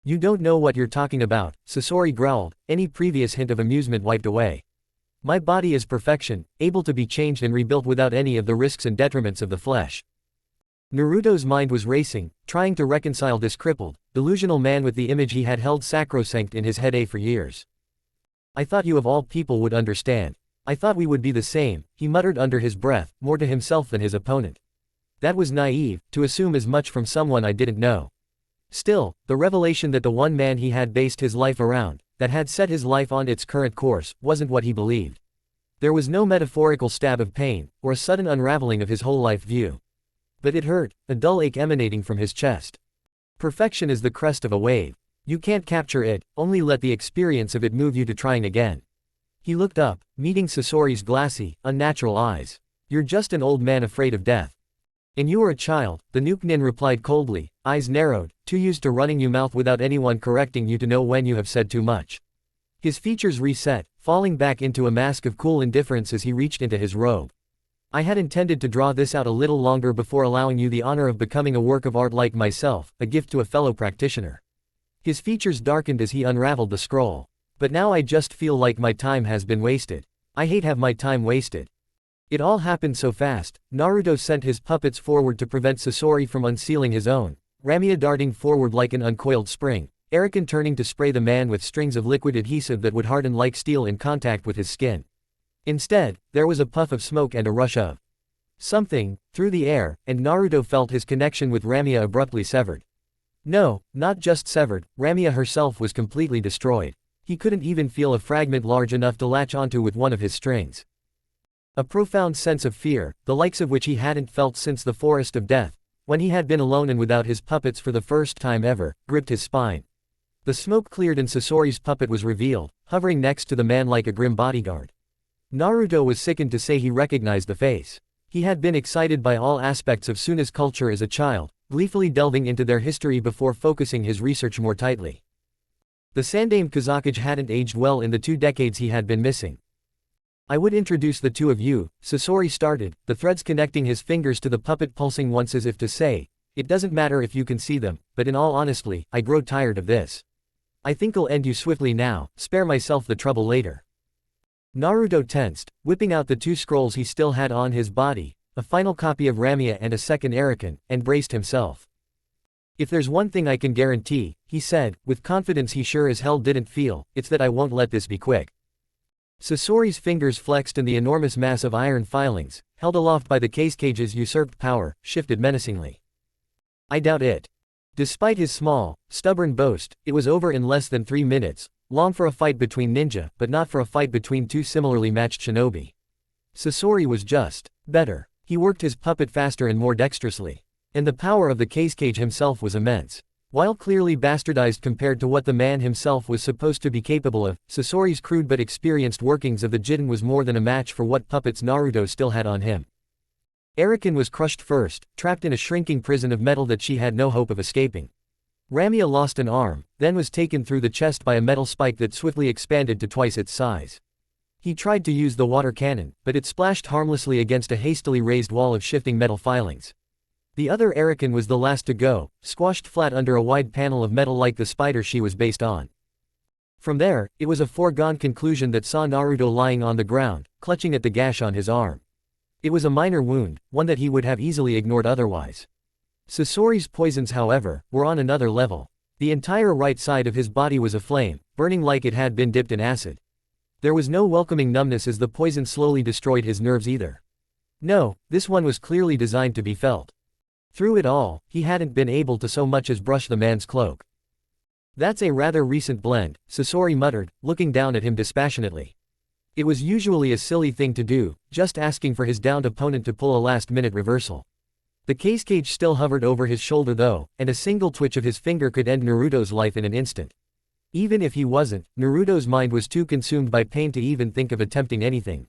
"You don't know what you're talking about," Sasori growled, any previous hint of amusement wiped away. "My body is perfection, able to be changed and rebuilt without any of the risks and detriments of the flesh." Naruto's mind was racing, trying to reconcile this crippled, delusional man with the image he had held sacrosanct in his head for years. "I thought you of all people would understand. I thought we would be the same," he muttered under his breath, more to himself than his opponent. "That was naive, to assume as much from someone I didn't know." Still, the revelation that the one man he had based his life around, that had set his life on its current course, wasn't what he believed. There was no metaphorical stab of pain, or a sudden unraveling of his whole life view. But it hurt, a dull ache emanating from his chest. Perfection is the crest of a wave. You can't capture it, only let the experience of it move you to trying again. He looked up, meeting Sasori's glassy, unnatural eyes. "You're just an old man afraid of death." "And you were a child," the Nukenin replied coldly, eyes narrowed, too used to running your mouth without anyone correcting you to know when you have said too much. His features reset, falling back into a mask of cool indifference as he reached into his robe. "I had intended to draw this out a little longer before allowing you the honor of becoming a work of art like myself, a gift to a fellow practitioner." His features darkened as he unraveled the scroll. "But now I just feel like my time has been wasted. I hate have my time wasted." It all happened so fast. Naruto sent his puppets forward to prevent Sasori from unsealing his own, Ramia darting forward like an uncoiled spring, Erican turning to spray the man with strings of liquid adhesive that would harden like steel in contact with his skin. Instead, there was a puff of smoke and a rush of something through the air, and Naruto felt his connection with Ramia abruptly severed. No, not just severed, Ramia herself was completely destroyed. He couldn't even feel a fragment large enough to latch onto with one of his strings. A profound sense of fear, the likes of which he hadn't felt since the forest of death, when he had been alone and without his puppets for the first time ever, gripped his spine. The smoke cleared and Sasori's puppet was revealed, hovering next to the man like a grim bodyguard. Naruto was sickened to say he recognized the face. He had been excited by all aspects of Suna's culture as a child, gleefully delving into their history before focusing his research more tightly. The Sandaime Kazakage hadn't aged well in the 2 decades he had been missing. "I would introduce the two of you," Sasori started, the threads connecting his fingers to the puppet pulsing once as if to say, "It doesn't matter if you can see them, but in all honesty, I grow tired of this. I think I'll end you swiftly now, spare myself the trouble later." Naruto tensed, whipping out the 2 scrolls he still had on his body, a final copy of Ramia and a second Erican, and braced himself. "If there's one thing I can guarantee," he said, with confidence he sure as hell didn't feel, "it's that I won't let this be quick. Sasori's fingers flexed and the enormous mass of iron filings, held aloft by the cage's usurped power, shifted menacingly. I doubt it. Despite his small, stubborn boast, it was over in less than 3 minutes, long for a fight between ninja, but not for a fight between two similarly matched shinobi. Sasori was just better. He worked his puppet faster and more dexterously. And the power of the cage himself was immense. While clearly bastardized compared to what the man himself was supposed to be capable of, Sasori's crude but experienced workings of the jitten was more than a match for what puppets Naruto still had on him. Arakan was crushed first, trapped in a shrinking prison of metal that she had no hope of escaping. Ramia lost an arm, then was taken through the chest by a metal spike that swiftly expanded to twice its size. He tried to use the water cannon, but it splashed harmlessly against a hastily raised wall of shifting metal filings. The other Arakan was the last to go, squashed flat under a wide panel of metal like the spider she was based on. From there, it was a foregone conclusion that saw Naruto lying on the ground, clutching at the gash on his arm. It was a minor wound, one that he would have easily ignored otherwise. Sasori's poisons, however, were on another level. The entire right side of his body was aflame, burning like it had been dipped in acid. There was no welcoming numbness as the poison slowly destroyed his nerves either. No, this one was clearly designed to be felt. Through it all, he hadn't been able to so much as brush the man's cloak. That's a rather recent blend, Sasori muttered, looking down at him dispassionately. It was usually a silly thing to do, just asking for his downed opponent to pull a last-minute reversal. The cage still hovered over his shoulder though, and a single twitch of his finger could end Naruto's life in an instant. Even if he wasn't, Naruto's mind was too consumed by pain to even think of attempting anything.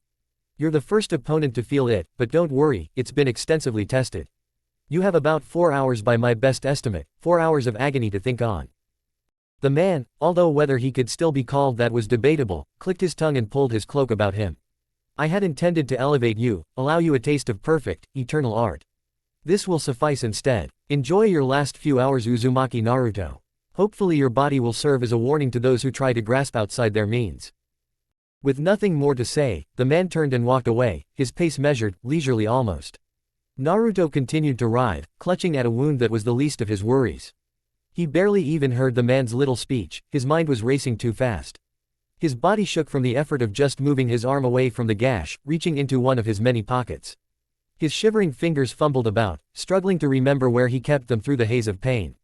You're the first opponent to feel it, but don't worry, it's been extensively tested. You have about 4 hours by my best estimate, 4 hours of agony to think on. The man, although whether he could still be called that was debatable, clicked his tongue and pulled his cloak about him. I had intended to elevate you, allow you a taste of perfect, eternal art. This will suffice instead. Enjoy your last few hours, Uzumaki Naruto. Hopefully your body will serve as a warning to those who try to grasp outside their means. With nothing more to say, the man turned and walked away, his pace measured, leisurely almost. Naruto continued to writhe, clutching at a wound that was the least of his worries. He barely even heard the man's little speech, his mind was racing too fast. His body shook from the effort of just moving his arm away from the gash, reaching into one of his many pockets. His shivering fingers fumbled about, struggling to remember where he kept them through the haze of pain.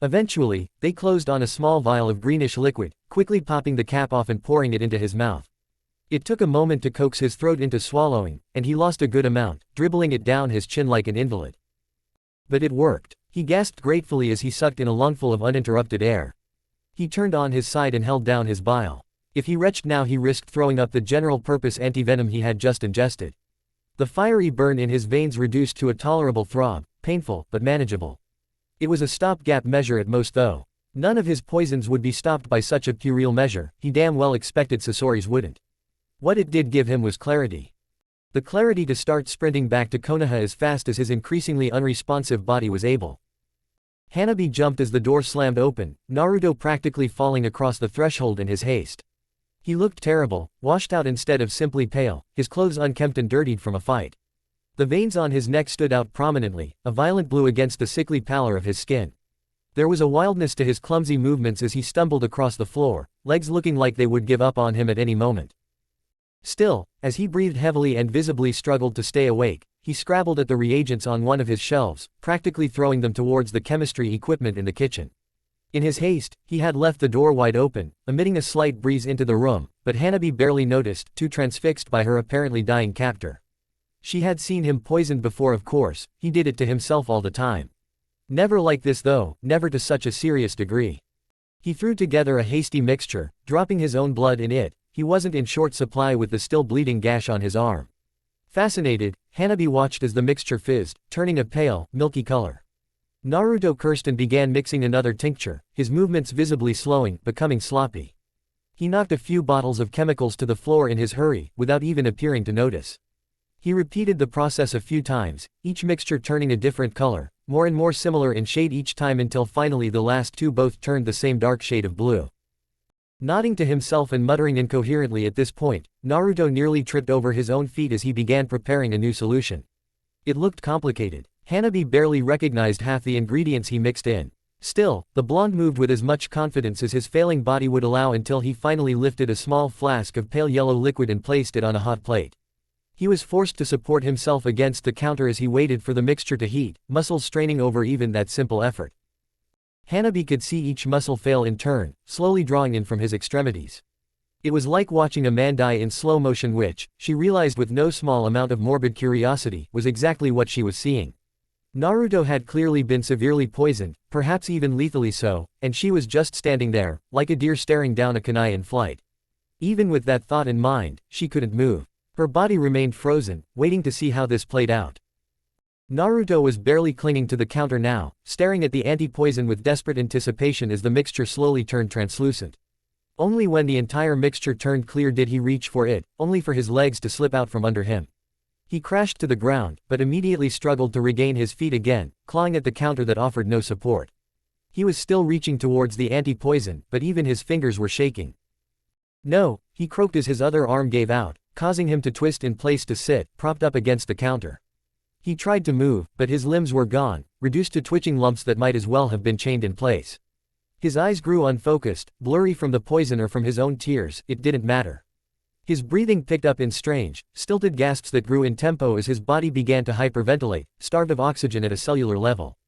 Eventually, they closed on a small vial of greenish liquid, quickly popping the cap off and pouring it into his mouth. It took a moment to coax his throat into swallowing, and he lost a good amount, dribbling it down his chin like an invalid. But it worked. He gasped gratefully as he sucked in a lungful of uninterrupted air. He turned on his side and held down his bile. If he retched now, he risked throwing up the general-purpose antivenom he had just ingested. The fiery burn in his veins reduced to a tolerable throb, painful, but manageable. It was a stopgap measure at most though. None of his poisons would be stopped by such a puerile measure, he damn well expected Sasori's wouldn't. What it did give him was clarity. The clarity to start sprinting back to Konoha as fast as his increasingly unresponsive body was able. Hanabi jumped as the door slammed open, Naruto practically falling across the threshold in his haste. He looked terrible, washed out instead of simply pale, his clothes unkempt and dirtied from a fight. The veins on his neck stood out prominently, a violent blue against the sickly pallor of his skin. There was a wildness to his clumsy movements as he stumbled across the floor, legs looking like they would give up on him at any moment. Still, as he breathed heavily and visibly struggled to stay awake, he scrabbled at the reagents on one of his shelves, practically throwing them towards the chemistry equipment in the kitchen. In his haste, he had left the door wide open, emitting a slight breeze into the room, but Hanabi barely noticed, too transfixed by her apparently dying captor. She had seen him poisoned before, of course, he did it to himself all the time. Never like this though, never to such a serious degree. He threw together a hasty mixture, dropping his own blood in it. He wasn't in short supply with the still bleeding gash on his arm. Fascinated, Hanabi watched as the mixture fizzed, turning a pale, milky color. Naruto cursed and began mixing another tincture, his movements visibly slowing, becoming sloppy. He knocked a few bottles of chemicals to the floor in his hurry, without even appearing to notice. He repeated the process a few times, each mixture turning a different color, more and more similar in shade each time until finally the last two both turned the same dark shade of blue. Nodding to himself and muttering incoherently at this point, Naruto nearly tripped over his own feet as he began preparing a new solution. It looked complicated. Hanabi barely recognized half the ingredients he mixed in. Still, the blonde moved with as much confidence as his failing body would allow until he finally lifted a small flask of pale yellow liquid and placed it on a hot plate. He was forced to support himself against the counter as he waited for the mixture to heat, muscles straining over even that simple effort. Hanabi could see each muscle fail in turn, slowly drawing in from his extremities. It was like watching a man die in slow motion, which, she realized with no small amount of morbid curiosity, was exactly what she was seeing. Naruto had clearly been severely poisoned, perhaps even lethally so, and she was just standing there, like a deer staring down a kunai in flight. Even with that thought in mind, she couldn't move. Her body remained frozen, waiting to see how this played out. Naruto was barely clinging to the counter now, staring at the anti-poison with desperate anticipation as the mixture slowly turned translucent. Only when the entire mixture turned clear did he reach for it, only for his legs to slip out from under him. He crashed to the ground, but immediately struggled to regain his feet again, clawing at the counter that offered no support. He was still reaching towards the anti-poison, but even his fingers were shaking. No, he croaked as his other arm gave out, causing him to twist in place to sit, propped up against the counter. He tried to move, but his limbs were gone, reduced to twitching lumps that might as well have been chained in place. His eyes grew unfocused, blurry from the poison or from his own tears, it didn't matter. His breathing picked up in strange, stilted gasps that grew in tempo as his body began to hyperventilate, starved of oxygen at a cellular level.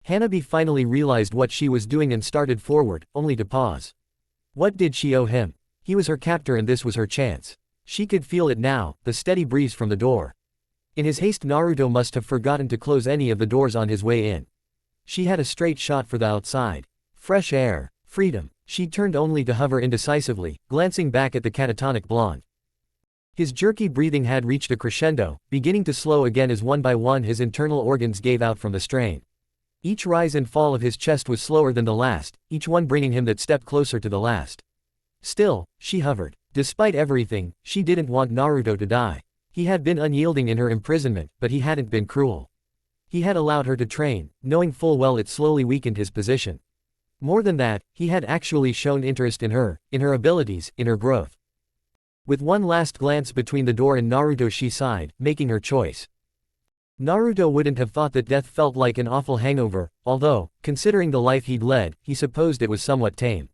Hanabi finally realized what she was doing and started forward, only to pause. What did she owe him? He was her captor and this was her chance. She could feel it now, the steady breeze from the door. In his haste, Naruto must have forgotten to close any of the doors on his way in. She had a straight shot for the outside. Fresh air, freedom. She turned only to hover indecisively, glancing back at the catatonic blonde. His jerky breathing had reached a crescendo, beginning to slow again as one by one his internal organs gave out from the strain. Each rise and fall of his chest was slower than the last, each one bringing him that step closer to the last. Still, she hovered. Despite everything, she didn't want Naruto to die. He had been unyielding in her imprisonment, but he hadn't been cruel. He had allowed her to train, knowing full well it slowly weakened his position. More than that, he had actually shown interest in her abilities, in her growth. With one last glance between the door and Naruto, she sighed, making her choice. Naruto wouldn't have thought that death felt like an awful hangover, although, considering the life he'd led, he supposed it was somewhat tame.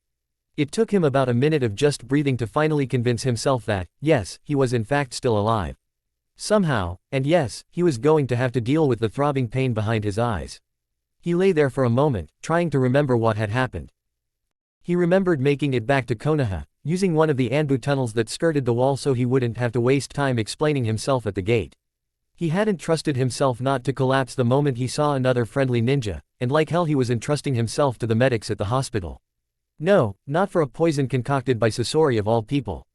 It took him about a minute of just breathing to finally convince himself that, yes, he was in fact still alive. Somehow, and yes, he was going to have to deal with the throbbing pain behind his eyes. He lay there for a moment, trying to remember what had happened. He remembered making it back to Konoha, using one of the Anbu tunnels that skirted the wall so he wouldn't have to waste time explaining himself at the gate. He hadn't trusted himself not to collapse the moment he saw another friendly ninja, and like hell he was entrusting himself to the medics at the hospital. No, not for a poison concocted by Sasori of all people.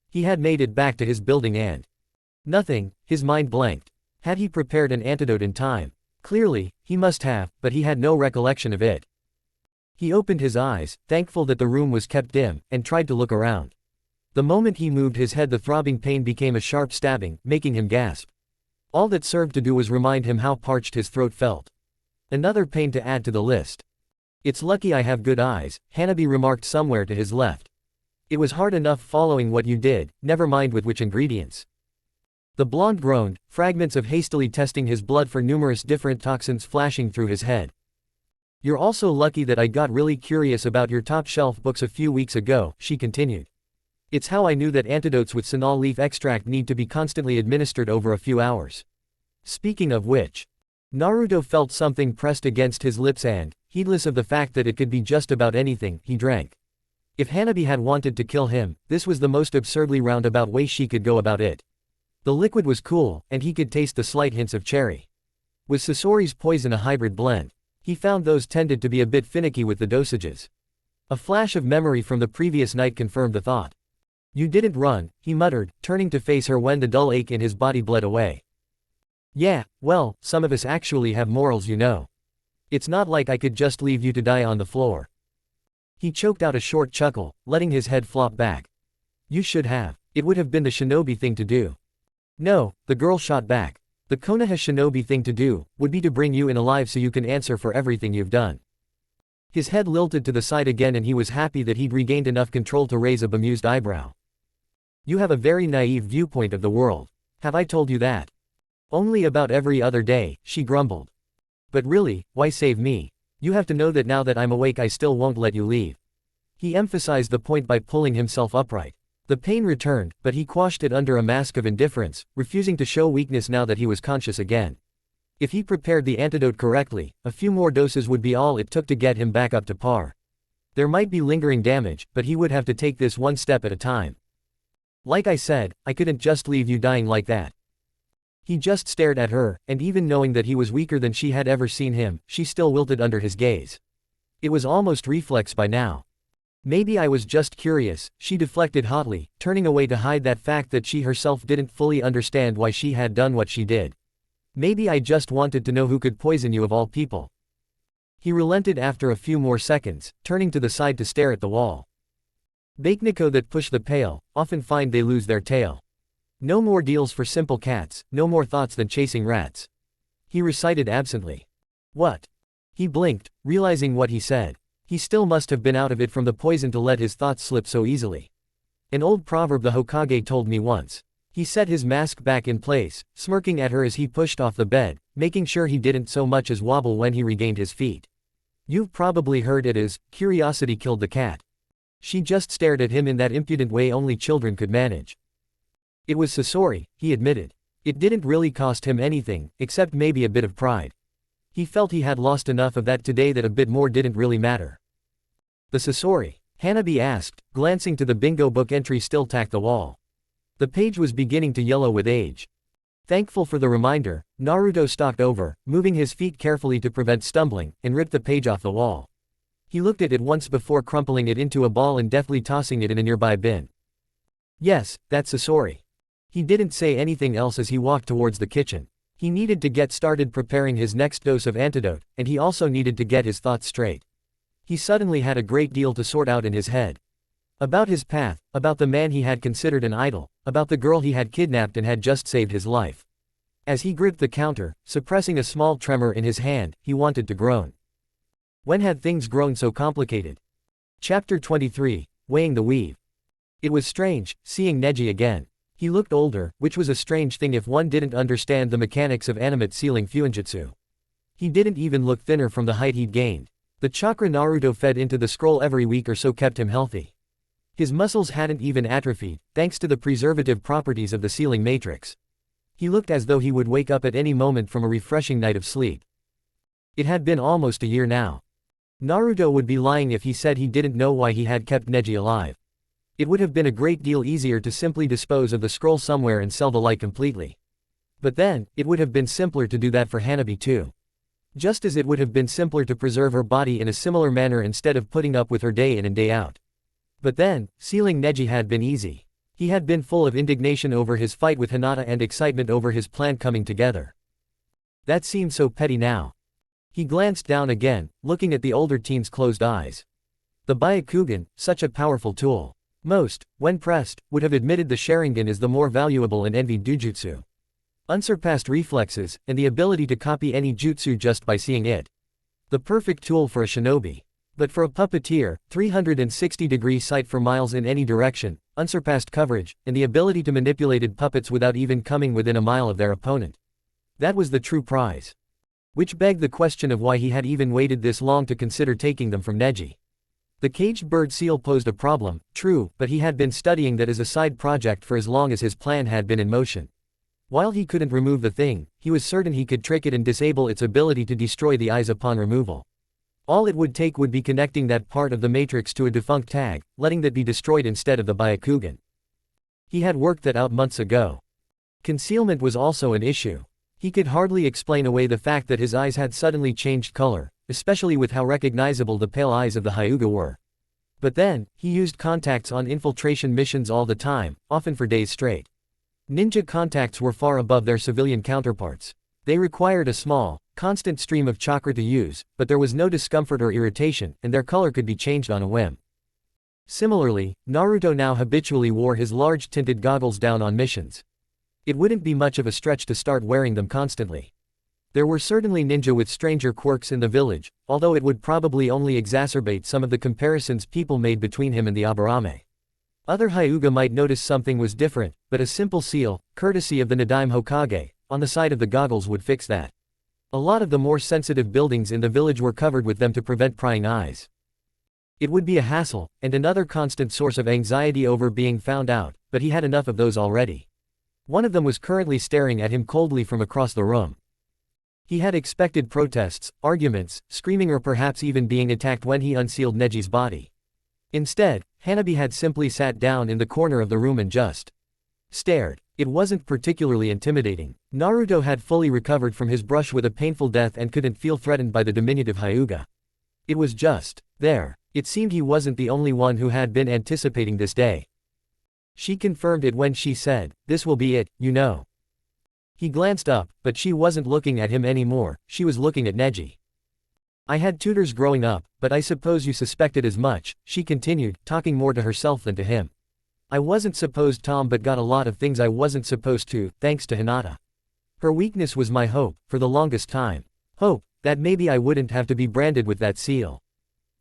He had made it back to his building and nothing, his mind blanked. Had he prepared an antidote in time? Clearly, he must have, but he had no recollection of it. He opened his eyes, thankful that the room was kept dim, and tried to look around. The moment he moved his head, the throbbing pain became a sharp stabbing, making him gasp. All that served to do was remind him how parched his throat felt. Another pain to add to the list. It's lucky I have good eyes, Hanabi remarked somewhere to his left. It was hard enough following what you did, never mind with which ingredients. The blonde groaned, fragments of hastily testing his blood for numerous different toxins flashing through his head. You're also lucky that I got really curious about your top-shelf books a few weeks ago, she continued. It's how I knew that antidotes with senal leaf extract need to be constantly administered over a few hours. Speaking of which, Naruto felt something pressed against his lips and, heedless of the fact that it could be just about anything, he drank. If Hanabi had wanted to kill him, this was the most absurdly roundabout way she could go about it. The liquid was cool, and he could taste the slight hints of cherry. Was Sasori's poison a hybrid blend? He found those tended to be a bit finicky with the dosages. A flash of memory from the previous night confirmed the thought. You didn't run, he muttered, turning to face her when the dull ache in his body bled away. Yeah, well, some of us actually have morals, you know. It's not like I could just leave you to die on the floor. He choked out a short chuckle, letting his head flop back. You should have. It would have been the shinobi thing to do. No, the girl shot back. The Konoha shinobi thing to do, would be to bring you in alive so you can answer for everything you've done. His head lilted to the side again and he was happy that he'd regained enough control to raise a bemused eyebrow. You have a very naive viewpoint of the world. Have I told you that? Only about every other day, she grumbled. But really, why save me? You have to know that now that I'm awake I still won't let you leave. He emphasized the point by pulling himself upright. The pain returned, but he quashed it under a mask of indifference, refusing to show weakness now that he was conscious again. If he prepared the antidote correctly, a few more doses would be all it took to get him back up to par. There might be lingering damage, but he would have to take this one step at a time. Like I said, I couldn't just leave you dying like that. He just stared at her, and even knowing that he was weaker than she had ever seen him, she still wilted under his gaze. It was almost reflex by now. Maybe I was just curious, she deflected hotly, turning away to hide that fact that she herself didn't fully understand why she had done what she did. Maybe I just wanted to know who could poison you of all people. He relented after a few more seconds, turning to the side to stare at the wall. Bakeniko that push the pail, often find they lose their tail. No more deals for simple cats, no more thoughts than chasing rats. He recited absently. What? He blinked, realizing what he said. He still must have been out of it from the poison to let his thoughts slip so easily. An old proverb the Hokage told me once. He set his mask back in place, smirking at her as he pushed off the bed, making sure he didn't so much as wobble when he regained his feet. You've probably heard it as, curiosity killed the cat. She just stared at him in that impudent way only children could manage. It was Sasori, he admitted. It didn't really cost him anything, except maybe a bit of pride. He felt he had lost enough of that today that a bit more didn't really matter. The Sasori? Hanabi asked, glancing to the bingo book entry still tacked the wall. The page was beginning to yellow with age. Thankful for the reminder, Naruto stalked over, moving his feet carefully to prevent stumbling, and ripped the page off the wall. He looked at it once before crumpling it into a ball and deftly tossing it in a nearby bin. Yes, that's Sasori. He didn't say anything else as he walked towards the kitchen. He needed to get started preparing his next dose of antidote, and he also needed to get his thoughts straight. He suddenly had a great deal to sort out in his head. About his path, about the man he had considered an idol, about the girl he had kidnapped and had just saved his life. As he gripped the counter, suppressing a small tremor in his hand, he wanted to groan. When had things grown so complicated? Chapter 23, Weighing the Weave. It was strange, seeing Neji again. He looked older, which was a strange thing if one didn't understand the mechanics of animate sealing Fuinjutsu. He didn't even look thinner from the height he'd gained. The chakra Naruto fed into the scroll every week or so kept him healthy. His muscles hadn't even atrophied, thanks to the preservative properties of the sealing matrix. He looked as though he would wake up at any moment from a refreshing night of sleep. It had been almost a year now. Naruto would be lying if he said he didn't know why he had kept Neji alive. It would have been a great deal easier to simply dispose of the scroll somewhere and sell the light completely. But then, it would have been simpler to do that for Hanabi too. Just as it would have been simpler to preserve her body in a similar manner instead of putting up with her day in and day out. But then, sealing Neji had been easy. He had been full of indignation over his fight with Hinata and excitement over his plan coming together. That seemed so petty now. He glanced down again, looking at the older teen's closed eyes. The Byakugan, such a powerful tool. Most, when pressed, would have admitted the Sharingan is the more valuable and envied Dujutsu. Unsurpassed reflexes, and the ability to copy any jutsu just by seeing it. The perfect tool for a shinobi. But for a puppeteer, 360-degree sight for miles in any direction, unsurpassed coverage, and the ability to manipulate puppets without even coming within a mile of their opponent. That was the true prize. Which begged the question of why he had even waited this long to consider taking them from Neji. The caged bird seal posed a problem, true, but he had been studying that as a side project for as long as his plan had been in motion. While he couldn't remove the thing, he was certain he could trick it and disable its ability to destroy the eyes upon removal. All it would take would be connecting that part of the matrix to a defunct tag, letting that be destroyed instead of the Byakugan. He had worked that out months ago. Concealment was also an issue. He could hardly explain away the fact that his eyes had suddenly changed color, especially with how recognizable the pale eyes of the Hyuga were. But then, he used contacts on infiltration missions all the time, often for days straight. Ninja contacts were far above their civilian counterparts. They required a small, constant stream of chakra to use, but there was no discomfort or irritation, and their color could be changed on a whim. Similarly, Naruto now habitually wore his large tinted goggles down on missions. It wouldn't be much of a stretch to start wearing them constantly. There were certainly ninja with stranger quirks in the village, although it would probably only exacerbate some of the comparisons people made between him and the Aburame. Other Hyuga might notice something was different, but a simple seal, courtesy of the Nadaime Hokage, on the side of the goggles would fix that. A lot of the more sensitive buildings in the village were covered with them to prevent prying eyes. It would be a hassle, and another constant source of anxiety over being found out, but he had enough of those already. One of them was currently staring at him coldly from across the room. He had expected protests, arguments, screaming, or perhaps even being attacked when he unsealed Neji's body. Instead, Hanabi had simply sat down in the corner of the room and just stared. It wasn't particularly intimidating. Naruto had fully recovered from his brush with a painful death and couldn't feel threatened by the diminutive Hyuga. It was just there. It seemed he wasn't the only one who had been anticipating this day. She confirmed it when she said, "This will be it, you know." He glanced up, but she wasn't looking at him anymore, she was looking at Neji. "I had tutors growing up, but I suppose you suspected as much," she continued, talking more to herself than to him. "I wasn't supposed to, but got a lot of things I wasn't supposed to, thanks to Hinata. Her weakness was my hope, for the longest time. Hope that maybe I wouldn't have to be branded with that seal.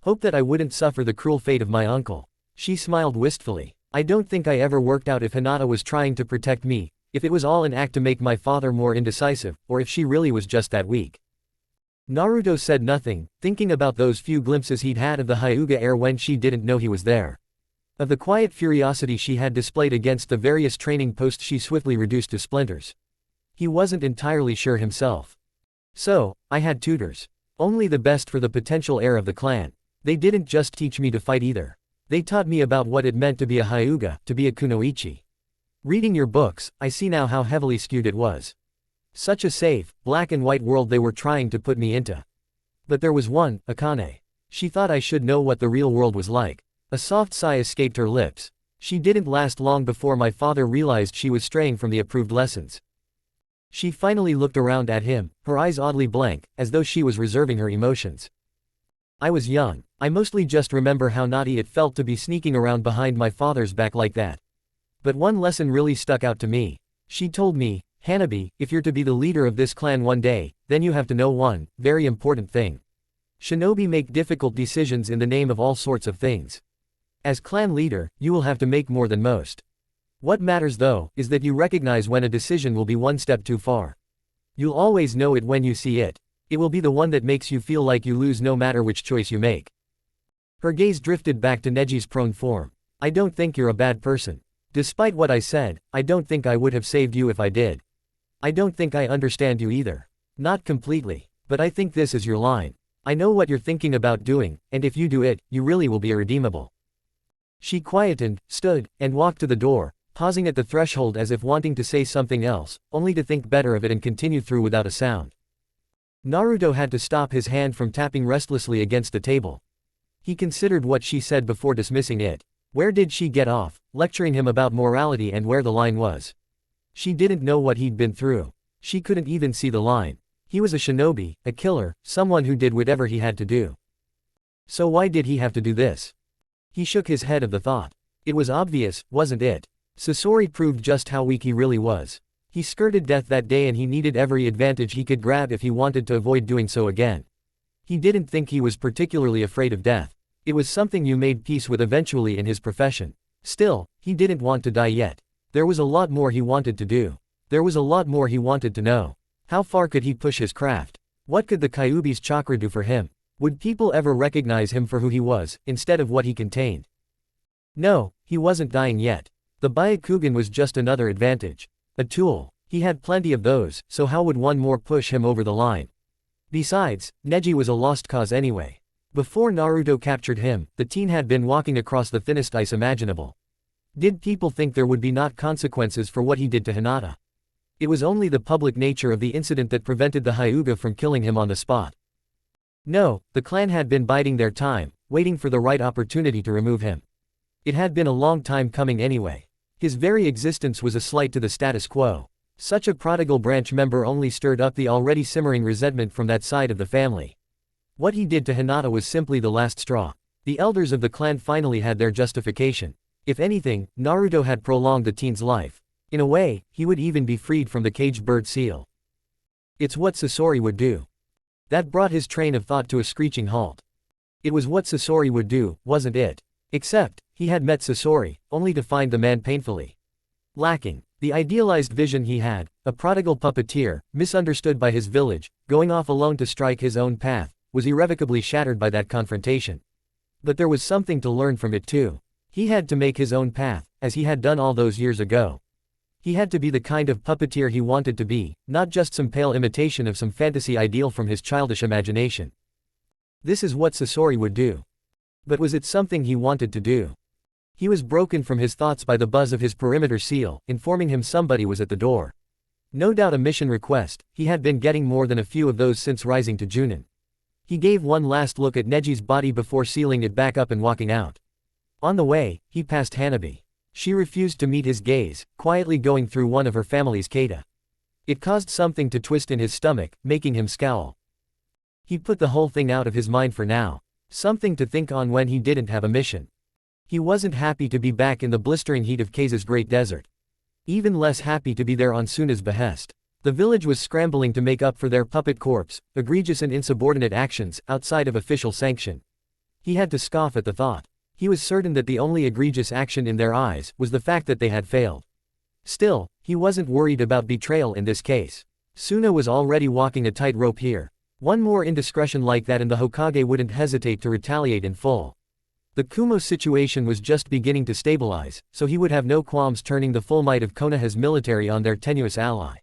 Hope that I wouldn't suffer the cruel fate of my uncle." She smiled wistfully. "I don't think I ever worked out if Hinata was trying to protect me, if it was all an act to make my father more indecisive, or if she really was just that weak." Naruto said nothing, thinking about those few glimpses he'd had of the Hyuga heir when she didn't know he was there. Of the quiet curiosity she had displayed against the various training posts she swiftly reduced to splinters. He wasn't entirely sure himself. "So, I had tutors. Only the best for the potential heir of the clan. They didn't just teach me to fight either. They taught me about what it meant to be a Hyuga, to be a kunoichi. Reading your books, I see now how heavily skewed it was. Such a safe, black and white world they were trying to put me into. But there was one, Akane. She thought I should know what the real world was like." A soft sigh escaped her lips. She didn't last long before my father realized she was straying from the approved lessons. She finally looked around at him, her eyes oddly blank, as though she was reserving her emotions. "I was young. I mostly just remember how naughty it felt to be sneaking around behind my father's back like that. But one lesson really stuck out to me. She told me, 'Hanabi, if you're to be the leader of this clan one day, then you have to know one very important thing. Shinobi make difficult decisions in the name of all sorts of things. As clan leader, you will have to make more than most. What matters though, is that you recognize when a decision will be one step too far. You'll always know it when you see it. It will be the one that makes you feel like you lose no matter which choice you make.'" Her gaze drifted back to Neji's prone form. "I don't think you're a bad person. Despite what I said, I don't think I would have saved you if I did. I don't think I understand you either. Not completely. But I think this is your line. I know what you're thinking about doing, and if you do it, you really will be irredeemable." She quietened, stood, and walked to the door, pausing at the threshold as if wanting to say something else, only to think better of it and continue through without a sound. Naruto had to stop his hand from tapping restlessly against the table. He considered what she said before dismissing it. Where did she get off, lecturing him about morality and where the line was? She didn't know what he'd been through. She couldn't even see the line. He was a shinobi, a killer, someone who did whatever he had to do. So why did he have to do this? He shook his head of the thought. It was obvious, wasn't it? Sasori proved just how weak he really was. He skirted death that day and he needed every advantage he could grab if he wanted to avoid doing so again. He didn't think he was particularly afraid of death. It was something you made peace with eventually in his profession. Still, he didn't want to die yet. There was a lot more he wanted to do. There was a lot more he wanted to know. How far could he push his craft? What could the Kyuubi's chakra do for him? Would people ever recognize him for who he was, instead of what he contained? No, he wasn't dying yet. The Byakugan was just another advantage. A tool. He had plenty of those, so how would one more push him over the line? Besides, Neji was a lost cause anyway. Before Naruto captured him, the teen had been walking across the thinnest ice imaginable. Did people think there would be not consequences for what he did to Hinata? It was only the public nature of the incident that prevented the Hyuga from killing him on the spot. No, the clan had been biding their time, waiting for the right opportunity to remove him. It had been a long time coming anyway. His very existence was a slight to the status quo. Such a prodigal branch member only stirred up the already simmering resentment from that side of the family. What he did to Hinata was simply the last straw. The elders of the clan finally had their justification. If anything, Naruto had prolonged the teen's life. In a way, he would even be freed from the caged bird seal. It's what Sasori would do. That brought his train of thought to a screeching halt. It was what Sasori would do, wasn't it? Except, he had met Sasori, only to find the man painfully lacking. The idealized vision he had, a prodigal puppeteer, misunderstood by his village, going off alone to strike his own path, was irrevocably shattered by that confrontation. But there was something to learn from it too. He had to make his own path, as he had done all those years ago. He had to be the kind of puppeteer he wanted to be, not just some pale imitation of some fantasy ideal from his childish imagination. This is what Sasori would do. But was it something he wanted to do? He was broken from his thoughts by the buzz of his perimeter seal, informing him somebody was at the door. No doubt a mission request. He had been getting more than a few of those since rising to Junin. He gave one last look at Neji's body before sealing it back up and walking out. On the way, he passed Hanabi. She refused to meet his gaze, quietly going through one of her family's kata. It caused something to twist in his stomach, making him scowl. He put the whole thing out of his mind for now. Something to think on when he didn't have a mission. He wasn't happy to be back in the blistering heat of Keisa's great desert. Even less happy to be there on Suna's behest. The village was scrambling to make up for their puppet corps, egregious and insubordinate actions, outside of official sanction. He had to scoff at the thought. He was certain that the only egregious action in their eyes was the fact that they had failed. Still, he wasn't worried about betrayal in this case. Suna was already walking a tightrope here. One more indiscretion like that and the Hokage wouldn't hesitate to retaliate in full. The Kumo situation was just beginning to stabilize, so he would have no qualms turning the full might of Konoha's military on their tenuous ally.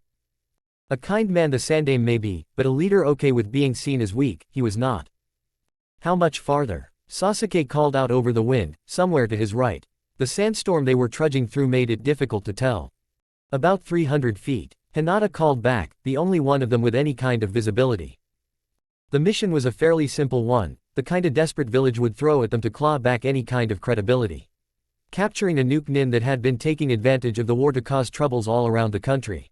A kind man the Sandaime may be, but a leader okay with being seen as weak, he was not. How much farther? Sasuke called out over the wind, somewhere to his right. The sandstorm they were trudging through made it difficult to tell. About 300 feet. Hinata called back, the only one of them with any kind of visibility. The mission was a fairly simple one, the kind a desperate village would throw at them to claw back any kind of credibility. Capturing a nuke nin that had been taking advantage of the war to cause troubles all around the country.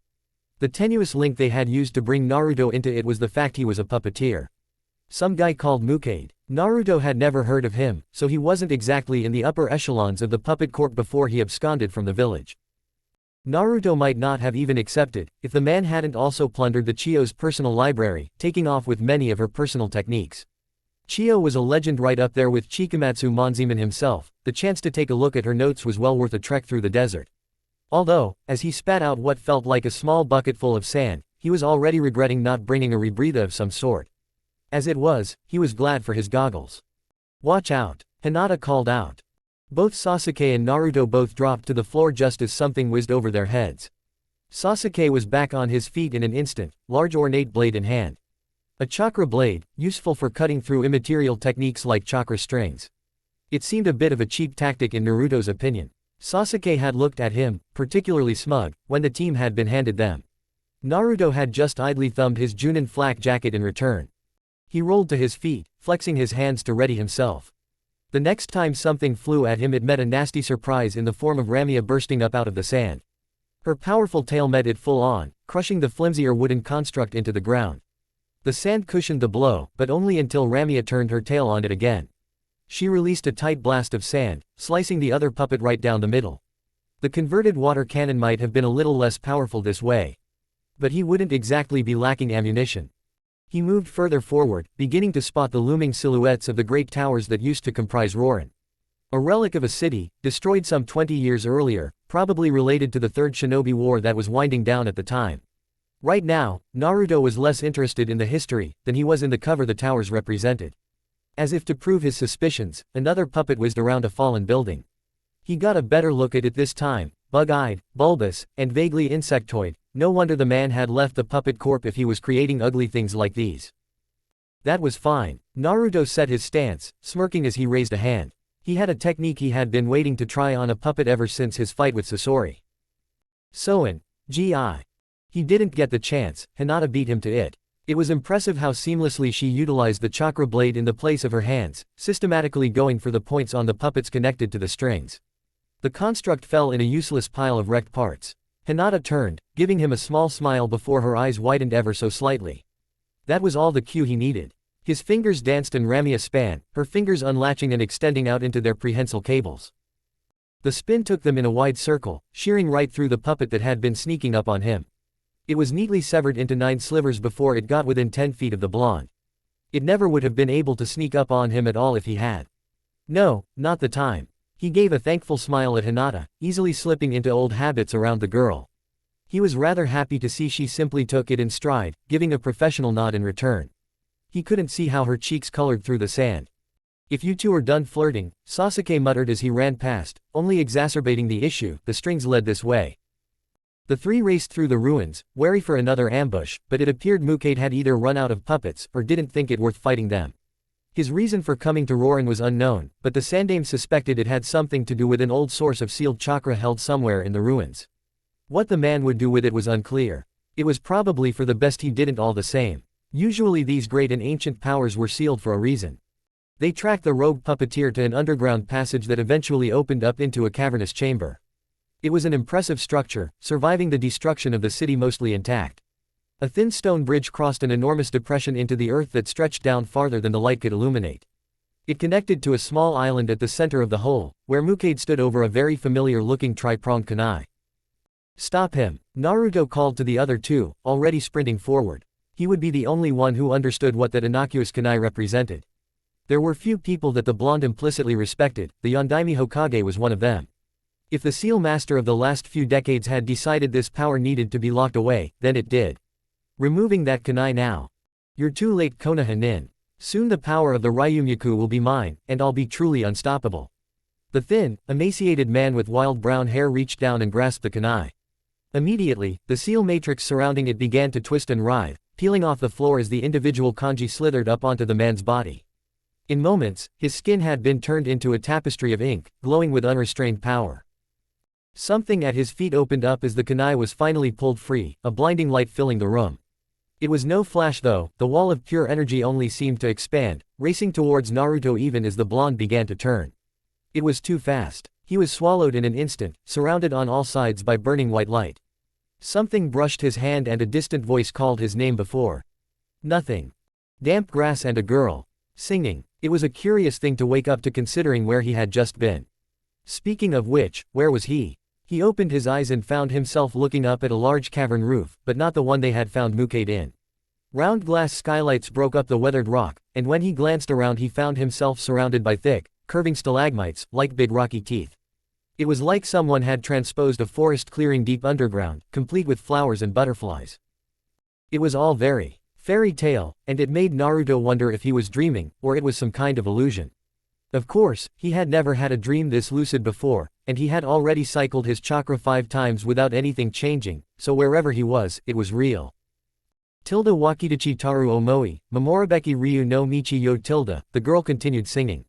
The tenuous link they had used to bring Naruto into it was the fact he was a puppeteer. Some guy called Mukade. Naruto had never heard of him, so he wasn't exactly in the upper echelons of the puppet court before he absconded from the village. Naruto might not have even accepted, if the man hadn't also plundered the Chiyo's personal library, taking off with many of her personal techniques. Chiyo was a legend right up there with Chikamatsu Monzaemon himself. The chance to take a look at her notes was well worth a trek through the desert. Although, as he spat out what felt like a small bucketful of sand, he was already regretting not bringing a rebreather of some sort. As it was, he was glad for his goggles. Watch out, Hinata called out. Both Sasuke and Naruto both dropped to the floor just as something whizzed over their heads. Sasuke was back on his feet in an instant, large ornate blade in hand. A chakra blade, useful for cutting through immaterial techniques like chakra strings. It seemed a bit of a cheap tactic in Naruto's opinion. Sasuke had looked at him, particularly smug, when the team had been handed them. Naruto had just idly thumbed his Junin flak jacket in return. He rolled to his feet, flexing his hands to ready himself. The next time something flew at him it met a nasty surprise in the form of Ramia bursting up out of the sand. Her powerful tail met it full on, crushing the flimsier wooden construct into the ground. The sand cushioned the blow, but only until Ramia turned her tail on it again. She released a tight blast of sand, slicing the other puppet right down the middle. The converted water cannon might have been a little less powerful this way. But he wouldn't exactly be lacking ammunition. He moved further forward, beginning to spot the looming silhouettes of the great towers that used to comprise Rorin. A relic of a city, destroyed some 20 years earlier, probably related to the Third Shinobi War that was winding down at the time. Right now, Naruto was less interested in the history than he was in the cover the towers represented. As if to prove his suspicions, another puppet whizzed around a fallen building. He got a better look at it this time, bug-eyed, bulbous, and vaguely insectoid. No wonder the man had left the puppet corp if he was creating ugly things like these. That was fine. Naruto set his stance, smirking as he raised a hand. He had a technique he had been waiting to try on a puppet ever since his fight with Sasori. Soin. Gi. He didn't get the chance, Hinata beat him to it. It was impressive how seamlessly she utilized the chakra blade in the place of her hands, systematically going for the points on the puppets connected to the strings. The construct fell in a useless pile of wrecked parts. Hinata turned, giving him a small smile before her eyes widened ever so slightly. That was all the cue he needed. His fingers danced and Ramia span, her fingers unlatching and extending out into their prehensile cables. The spin took them in a wide circle, shearing right through the puppet that had been sneaking up on him. It was neatly severed into 9 slivers before it got within 10 feet of the blonde. It never would have been able to sneak up on him at all if he had. No, not the time. He gave a thankful smile at Hinata, easily slipping into old habits around the girl. He was rather happy to see she simply took it in stride, giving a professional nod in return. He couldn't see how her cheeks colored through the sand. "If you two are done flirting," Sasuke muttered as he ran past, only exacerbating the issue. The strings led this way. The three raced through the ruins, wary for another ambush, but it appeared Mukade had either run out of puppets, or didn't think it worth fighting them. His reason for coming to Roaring was unknown, but the Sandame suspected it had something to do with an old source of sealed chakra held somewhere in the ruins. What the man would do with it was unclear. It was probably for the best he didn't all the same. Usually these great and ancient powers were sealed for a reason. They tracked the rogue puppeteer to an underground passage that eventually opened up into a cavernous chamber. It was an impressive structure, surviving the destruction of the city mostly intact. A thin stone bridge crossed an enormous depression into the earth that stretched down farther than the light could illuminate. It connected to a small island at the center of the hole, where Mukade stood over a very familiar-looking tri-pronged kunai. "Stop him," Naruto called to the other two, already sprinting forward. He would be the only one who understood what that innocuous kunai represented. There were few people that the blonde implicitly respected, the Yondaime Hokage was one of them. If the seal master of the last few decades had decided this power needed to be locked away, then it did. Removing that kunai now. "You're too late, Konoha-nin. Soon the power of the Ryumyaku will be mine, and I'll be truly unstoppable." The thin, emaciated man with wild brown hair reached down and grasped the kunai. Immediately, the seal matrix surrounding it began to twist and writhe, peeling off the floor as the individual kanji slithered up onto the man's body. In moments, his skin had been turned into a tapestry of ink, glowing with unrestrained power. Something at his feet opened up as the kunai was finally pulled free, a blinding light filling the room. It was no flash though, the wall of pure energy only seemed to expand, racing towards Naruto even as the blonde began to turn. It was too fast. He was swallowed in an instant, surrounded on all sides by burning white light. Something brushed his hand and a distant voice called his name before. Nothing. Damp grass and a girl. Singing. It was a curious thing to wake up to considering where he had just been. Speaking of which, where was he? He opened his eyes and found himself looking up at a large cavern roof, but not the one they had found Mukade in. Round glass skylights broke up the weathered rock, and when he glanced around he found himself surrounded by thick, curving stalagmites, like big rocky teeth. It was like someone had transposed a forest clearing deep underground, complete with flowers and butterflies. It was all very fairy tale, and it made Naruto wonder if he was dreaming, or it was some kind of illusion. Of course, he had never had a dream this lucid before, and he had already cycled his chakra 5 times without anything changing, so wherever he was, it was real. Tilde Wakitachi Taru Omoi, Momoribeki Ryu no Michi yo tilde, the girl continued singing.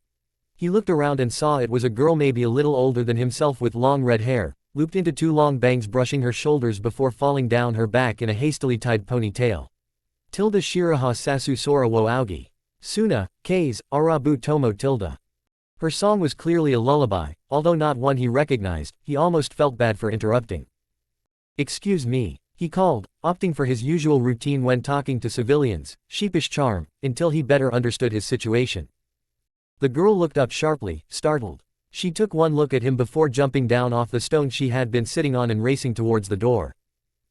He looked around and saw it was a girl maybe a little older than himself with long red hair, looped into 2 long bangs brushing her shoulders before falling down her back in a hastily tied ponytail. Tilde Shiraha Sasu Sora wo Aogi. Suna, K's, Arabu Tomo tilde. Her song was clearly a lullaby, although not one he recognized. He almost felt bad for interrupting. "Excuse me," he called, opting for his usual routine when talking to civilians, sheepish charm, until he better understood his situation. The girl looked up sharply, startled. She took one look at him before jumping down off the stone she had been sitting on and racing towards the door.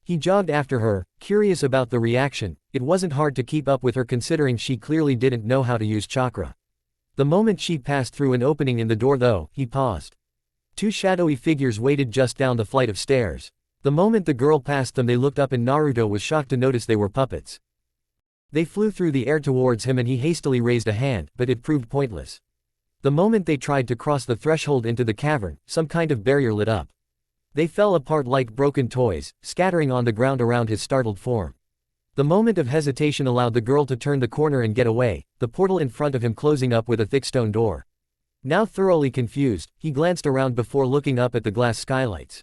He jogged after her, curious about the reaction. It wasn't hard to keep up with her considering she clearly didn't know how to use chakra. The moment she passed through an opening in the door though, he paused. 2 shadowy figures waited just down the flight of stairs. The moment the girl passed them they looked up and Naruto was shocked to notice they were puppets. They flew through the air towards him and he hastily raised a hand, but it proved pointless. The moment they tried to cross the threshold into the cavern, some kind of barrier lit up. They fell apart like broken toys, scattering on the ground around his startled form. The moment of hesitation allowed the girl to turn the corner and get away, the portal in front of him closing up with a thick stone door. Now thoroughly confused, he glanced around before looking up at the glass skylights.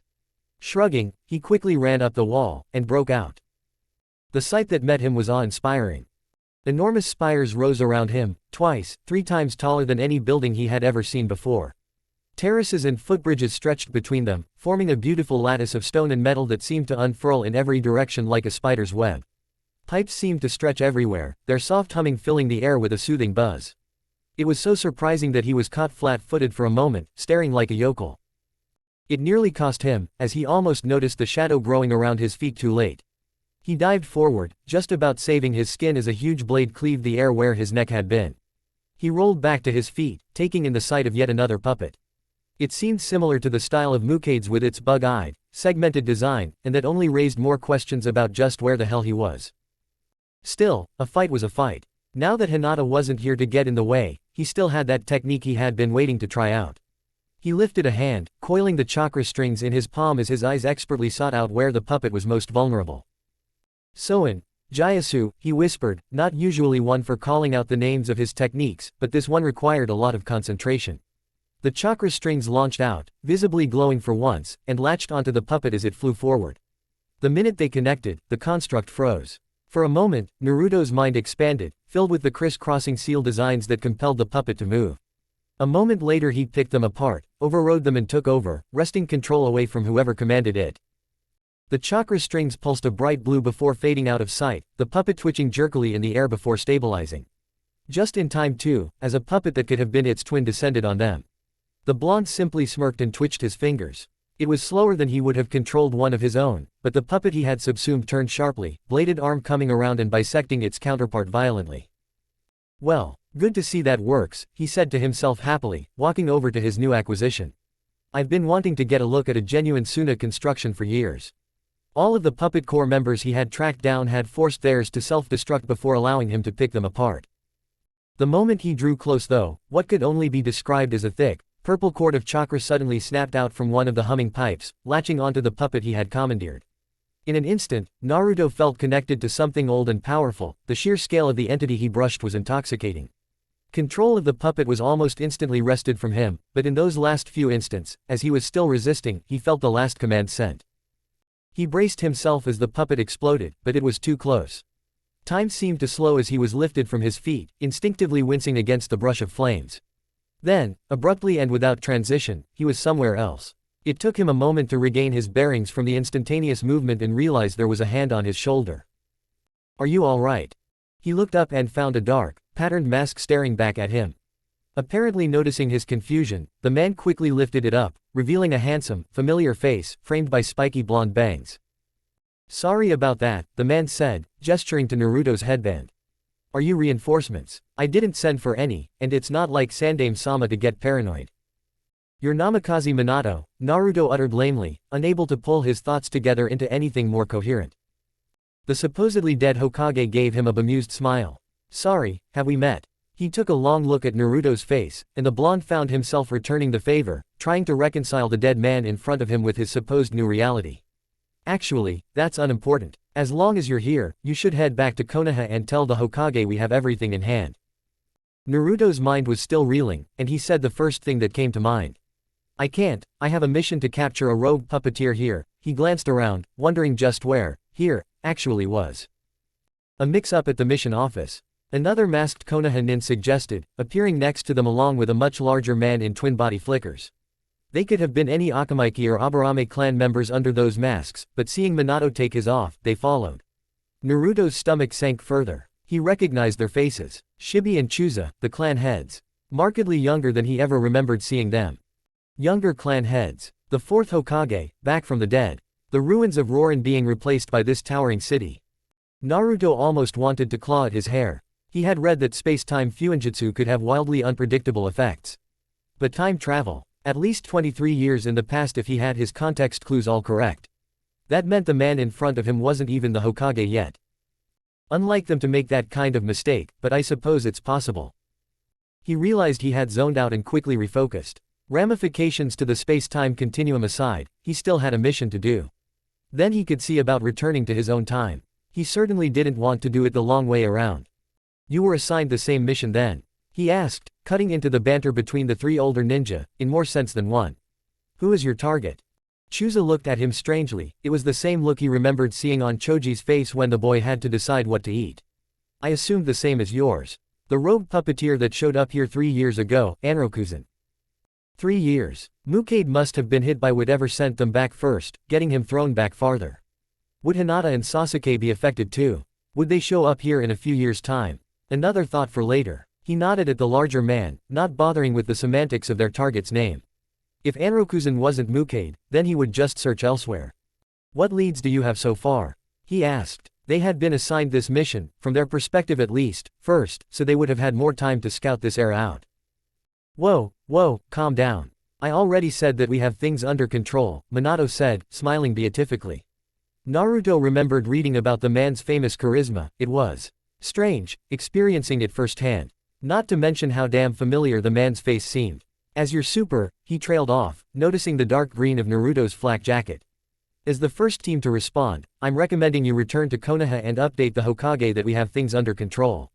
Shrugging, he quickly ran up the wall, and broke out. The sight that met him was awe-inspiring. Enormous spires rose around him, 2, 3 times taller than any building he had ever seen before. Terraces and footbridges stretched between them, forming a beautiful lattice of stone and metal that seemed to unfurl in every direction like a spider's web. Pipes seemed to stretch everywhere, their soft humming filling the air with a soothing buzz. It was so surprising that he was caught flat-footed for a moment, staring like a yokel. It nearly cost him, as he almost noticed the shadow growing around his feet too late. He dived forward, just about saving his skin as a huge blade cleaved the air where his neck had been. He rolled back to his feet, taking in the sight of yet another puppet. It seemed similar to the style of Mukade's with its bug-eyed, segmented design, and that only raised more questions about just where the hell he was. Still, a fight was a fight. Now that Hinata wasn't here to get in the way, he still had that technique he had been waiting to try out. He lifted a hand, coiling the chakra strings in his palm as his eyes expertly sought out where the puppet was most vulnerable. Soin, Jiasu, he whispered, not usually one for calling out the names of his techniques, but this one required a lot of concentration. The chakra strings launched out, visibly glowing for once, and latched onto the puppet as it flew forward. The minute they connected, the construct froze. For a moment, Naruto's mind expanded, filled with the criss-crossing seal designs that compelled the puppet to move. A moment later he picked them apart, overrode them and took over, wresting control away from whoever commanded it. The chakra strings pulsed a bright blue before fading out of sight, the puppet twitching jerkily in the air before stabilizing. Just in time too, as a puppet that could have been its twin descended on them. The blonde simply smirked and twitched his fingers. It was slower than he would have controlled one of his own, but the puppet he had subsumed turned sharply, bladed arm coming around and bisecting its counterpart violently. Well, good to see that works, he said to himself happily, walking over to his new acquisition. I've been wanting to get a look at a genuine Suna construction for years. All of the puppet core members he had tracked down had forced theirs to self-destruct before allowing him to pick them apart. The moment he drew close though, what could only be described as a thick, purple cord of chakra suddenly snapped out from one of the humming pipes, latching onto the puppet he had commandeered. In an instant, Naruto felt connected to something old and powerful. The sheer scale of the entity he brushed was intoxicating. Control of the puppet was almost instantly wrested from him, but in those last few instants, as he was still resisting, he felt the last command sent. He braced himself as the puppet exploded, but it was too close. Time seemed to slow as he was lifted from his feet, instinctively wincing against the brush of flames. Then, abruptly and without transition, he was somewhere else. It took him a moment to regain his bearings from the instantaneous movement and realize there was a hand on his shoulder. Are you all right? He looked up and found a dark, patterned mask staring back at him. Apparently noticing his confusion, the man quickly lifted it up, revealing a handsome, familiar face, framed by spiky blonde bangs. Sorry about that, the man said, gesturing to Naruto's headband. Are you reinforcements? I didn't send for any, and it's not like Sandaime-sama to get paranoid. You're Namikaze Minato, Naruto uttered lamely, unable to pull his thoughts together into anything more coherent. The supposedly dead Hokage gave him a bemused smile. Sorry, have we met? He took a long look at Naruto's face, and the blonde found himself returning the favor, trying to reconcile the dead man in front of him with his supposed new reality. Actually, that's unimportant. As long as you're here, you should head back to Konoha and tell the Hokage we have everything in hand. Naruto's mind was still reeling, and he said the first thing that came to mind. I can't, I have a mission to capture a rogue puppeteer here. He glanced around, wondering just where, here, actually was. A mix-up at the mission office. Another masked Konoha nin suggested, appearing next to them along with a much larger man in twin body flickers. They could have been any Akamaiki or Aburame clan members under those masks, but seeing Minato take his off, they followed. Naruto's stomach sank further. He recognized their faces. Shibi and Chuza, the clan heads. Markedly younger than he ever remembered seeing them. Younger clan heads. The fourth Hokage, back from the dead. The ruins of Rorin being replaced by this towering city. Naruto almost wanted to claw at his hair. He had read that space-time fuinjutsu could have wildly unpredictable effects. But time travel. At least 23 years in the past if he had his context clues all correct. That meant the man in front of him wasn't even the Hokage yet. Unlike them to make that kind of mistake, but I suppose it's possible. He realized he had zoned out and quickly refocused. Ramifications to the space-time continuum aside, he still had a mission to do. Then he could see about returning to his own time. He certainly didn't want to do it the long way around. You were assigned the same mission then? He asked, cutting into the banter between the three older ninja, in more sense than one. Who is your target? Chuza looked at him strangely. It was the same look he remembered seeing on Choji's face when the boy had to decide what to eat. I assumed the same as yours. The rogue puppeteer that showed up here 3 years ago, Anrokuzen. 3 years. Mukade must have been hit by whatever sent them back first, getting him thrown back farther. Would Hinata and Sasuke be affected too? Would they show up here in a few years' time? Another thought for later. He nodded at the larger man, not bothering with the semantics of their target's name. If Anrokuzen wasn't Mukade, then he would just search elsewhere. What leads do you have so far? He asked. They had been assigned this mission, from their perspective at least, first, so they would have had more time to scout this area out. Whoa, calm down. I already said that we have things under control, Minato said, smiling beatifically. Naruto remembered reading about the man's famous charisma. It was strange, experiencing it firsthand. Not to mention how damn familiar the man's face seemed. As your super, he trailed off, noticing the dark green of Naruto's flak jacket. As the first team to respond, I'm recommending you return to Konoha and update the Hokage that we have things under control.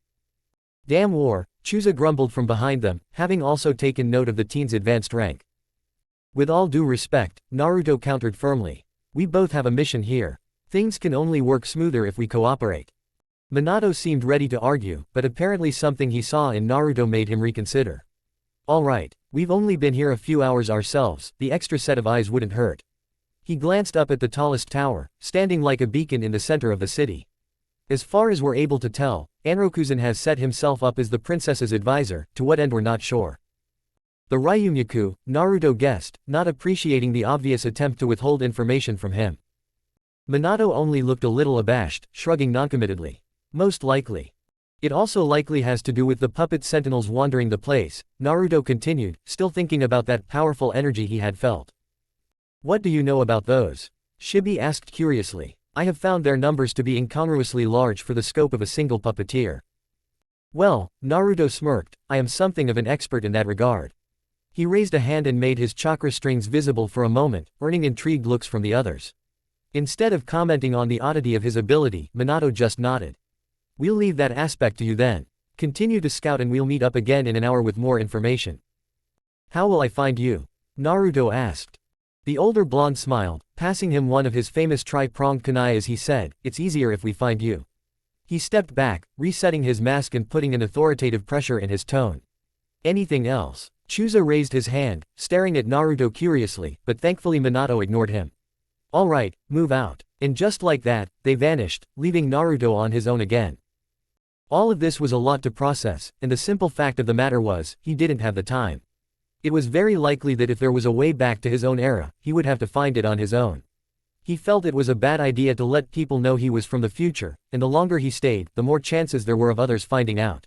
Damn war, Chusa grumbled from behind them, having also taken note of the teen's advanced rank. With all due respect, Naruto countered firmly. We both have a mission here. Things can only work smoother if we cooperate. Minato seemed ready to argue, but apparently something he saw in Naruto made him reconsider. Alright, we've only been here a few hours ourselves, the extra set of eyes wouldn't hurt. He glanced up at the tallest tower, standing like a beacon in the center of the city. As far as we're able to tell, Anrokuzen has set himself up as the princess's advisor, to what end we're not sure. The Ryumyaku, Naruto guessed, not appreciating the obvious attempt to withhold information from him. Minato only looked a little abashed, shrugging noncommittedly. Most likely. It also likely has to do with the puppet sentinels wandering the place, Naruto continued, still thinking about that powerful energy he had felt. What do you know about those? Shibi asked curiously. I have found their numbers to be incongruously large for the scope of a single puppeteer. Well, Naruto smirked, I am something of an expert in that regard. He raised a hand and made his chakra strings visible for a moment, earning intrigued looks from the others. Instead of commenting on the oddity of his ability, Minato just nodded. We'll leave that aspect to you then. Continue to scout and we'll meet up again in an hour with more information. How will I find you? Naruto asked. The older blonde smiled, passing him one of his famous tri-pronged kunai as he said, it's easier if we find you. He stepped back, resetting his mask and putting an authoritative pressure in his tone. Anything else? Chusa raised his hand, staring at Naruto curiously, but thankfully Minato ignored him. Alright, move out. And just like that, they vanished, leaving Naruto on his own again. All of this was a lot to process, and the simple fact of the matter was, he didn't have the time. It was very likely that if there was a way back to his own era, he would have to find it on his own. He felt it was a bad idea to let people know he was from the future, and the longer he stayed, the more chances there were of others finding out.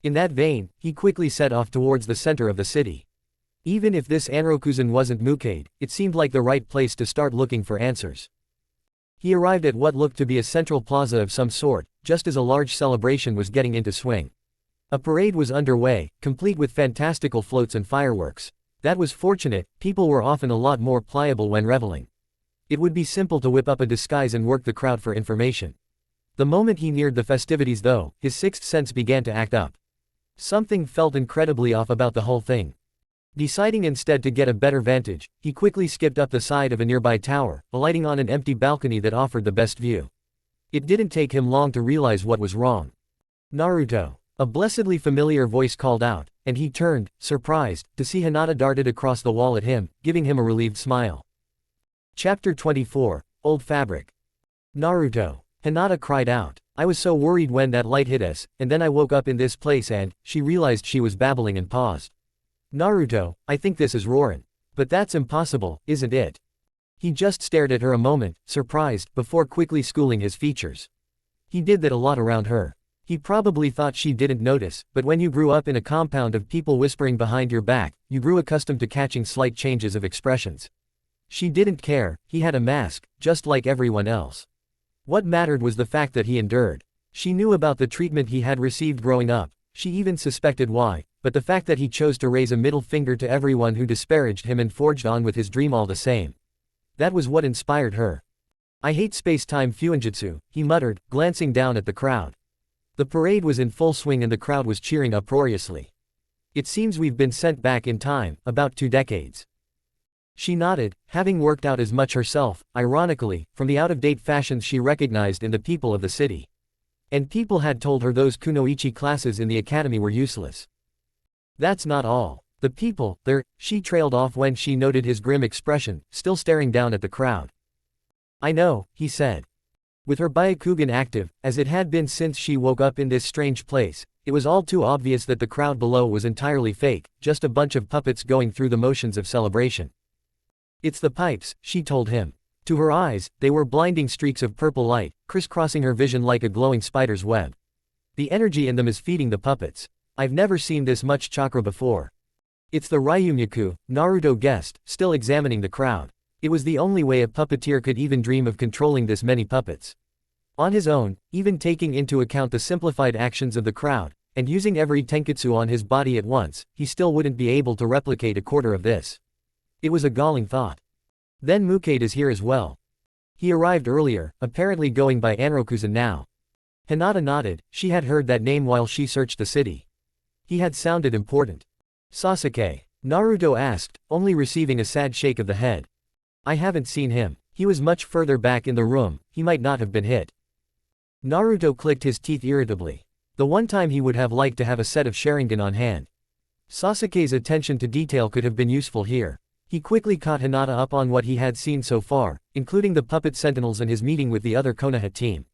In that vein, he quickly set off towards the center of the city. Even if this Anrokuzen wasn't Mukade, it seemed like the right place to start looking for answers. He arrived at what looked to be a central plaza of some sort, just as a large celebration was getting into swing. A parade was underway, complete with fantastical floats and fireworks. That was fortunate, people were often a lot more pliable when reveling. It would be simple to whip up a disguise and work the crowd for information. The moment he neared the festivities though, his sixth sense began to act up. Something felt incredibly off about the whole thing. Deciding instead to get a better vantage, he quickly skipped up the side of a nearby tower, alighting on an empty balcony that offered the best view. It didn't take him long to realize what was wrong. Naruto. A blessedly familiar voice called out, and he turned, surprised, to see Hinata darted across the wall at him, giving him a relieved smile. Chapter 24, Old Fabric. Naruto. Hinata cried out. I was so worried when that light hit us, and then I woke up in this place and, she realized she was babbling and paused. Naruto, I think this is Rorin. But that's impossible, isn't it? He just stared at her a moment, surprised, before quickly schooling his features. He did that a lot around her. He probably thought she didn't notice, but when you grew up in a compound of people whispering behind your back, you grew accustomed to catching slight changes of expressions. She didn't care, he had a mask, just like everyone else. What mattered was the fact that he endured. She knew about the treatment he had received growing up, she even suspected why, but the fact that he chose to raise a middle finger to everyone who disparaged him and forged on with his dream all the same. That was what inspired her. I hate space-time fuinjutsu, he muttered, glancing down at the crowd. The parade was in full swing and the crowd was cheering uproariously. It seems we've been sent back in time, about 2 decades. She nodded, having worked out as much herself, ironically, from the out-of-date fashions she recognized in the people of the city. And people had told her those kunoichi classes in the academy were useless. That's not all. The people, she trailed off when she noted his grim expression, still staring down at the crowd. I know, he said. With her Byakugan active, as it had been since she woke up in this strange place, it was all too obvious that the crowd below was entirely fake, just a bunch of puppets going through the motions of celebration. It's the pipes, she told him. To her eyes, they were blinding streaks of purple light, crisscrossing her vision like a glowing spider's web. The energy in them is feeding the puppets. I've never seen this much chakra before. It's the Ryumyaku, Naruto guessed, still examining the crowd. It was the only way a puppeteer could even dream of controlling this many puppets. On his own, even taking into account the simplified actions of the crowd, and using every tenketsu on his body at once, he still wouldn't be able to replicate a quarter of this. It was a galling thought. Then Mukade is here as well. He arrived earlier, apparently going by Anrokuzen now. Hinata nodded, she had heard that name while she searched the city. He had sounded important. Sasuke? Naruto asked, only receiving a sad shake of the head. I haven't seen him. He was much further back in the room, he might not have been hit. Naruto clicked his teeth irritably. The one time he would have liked to have a set of Sharingan on hand. Sasuke's attention to detail could have been useful here. He quickly caught Hinata up on what he had seen so far, including the puppet sentinels and his meeting with the other Konoha team.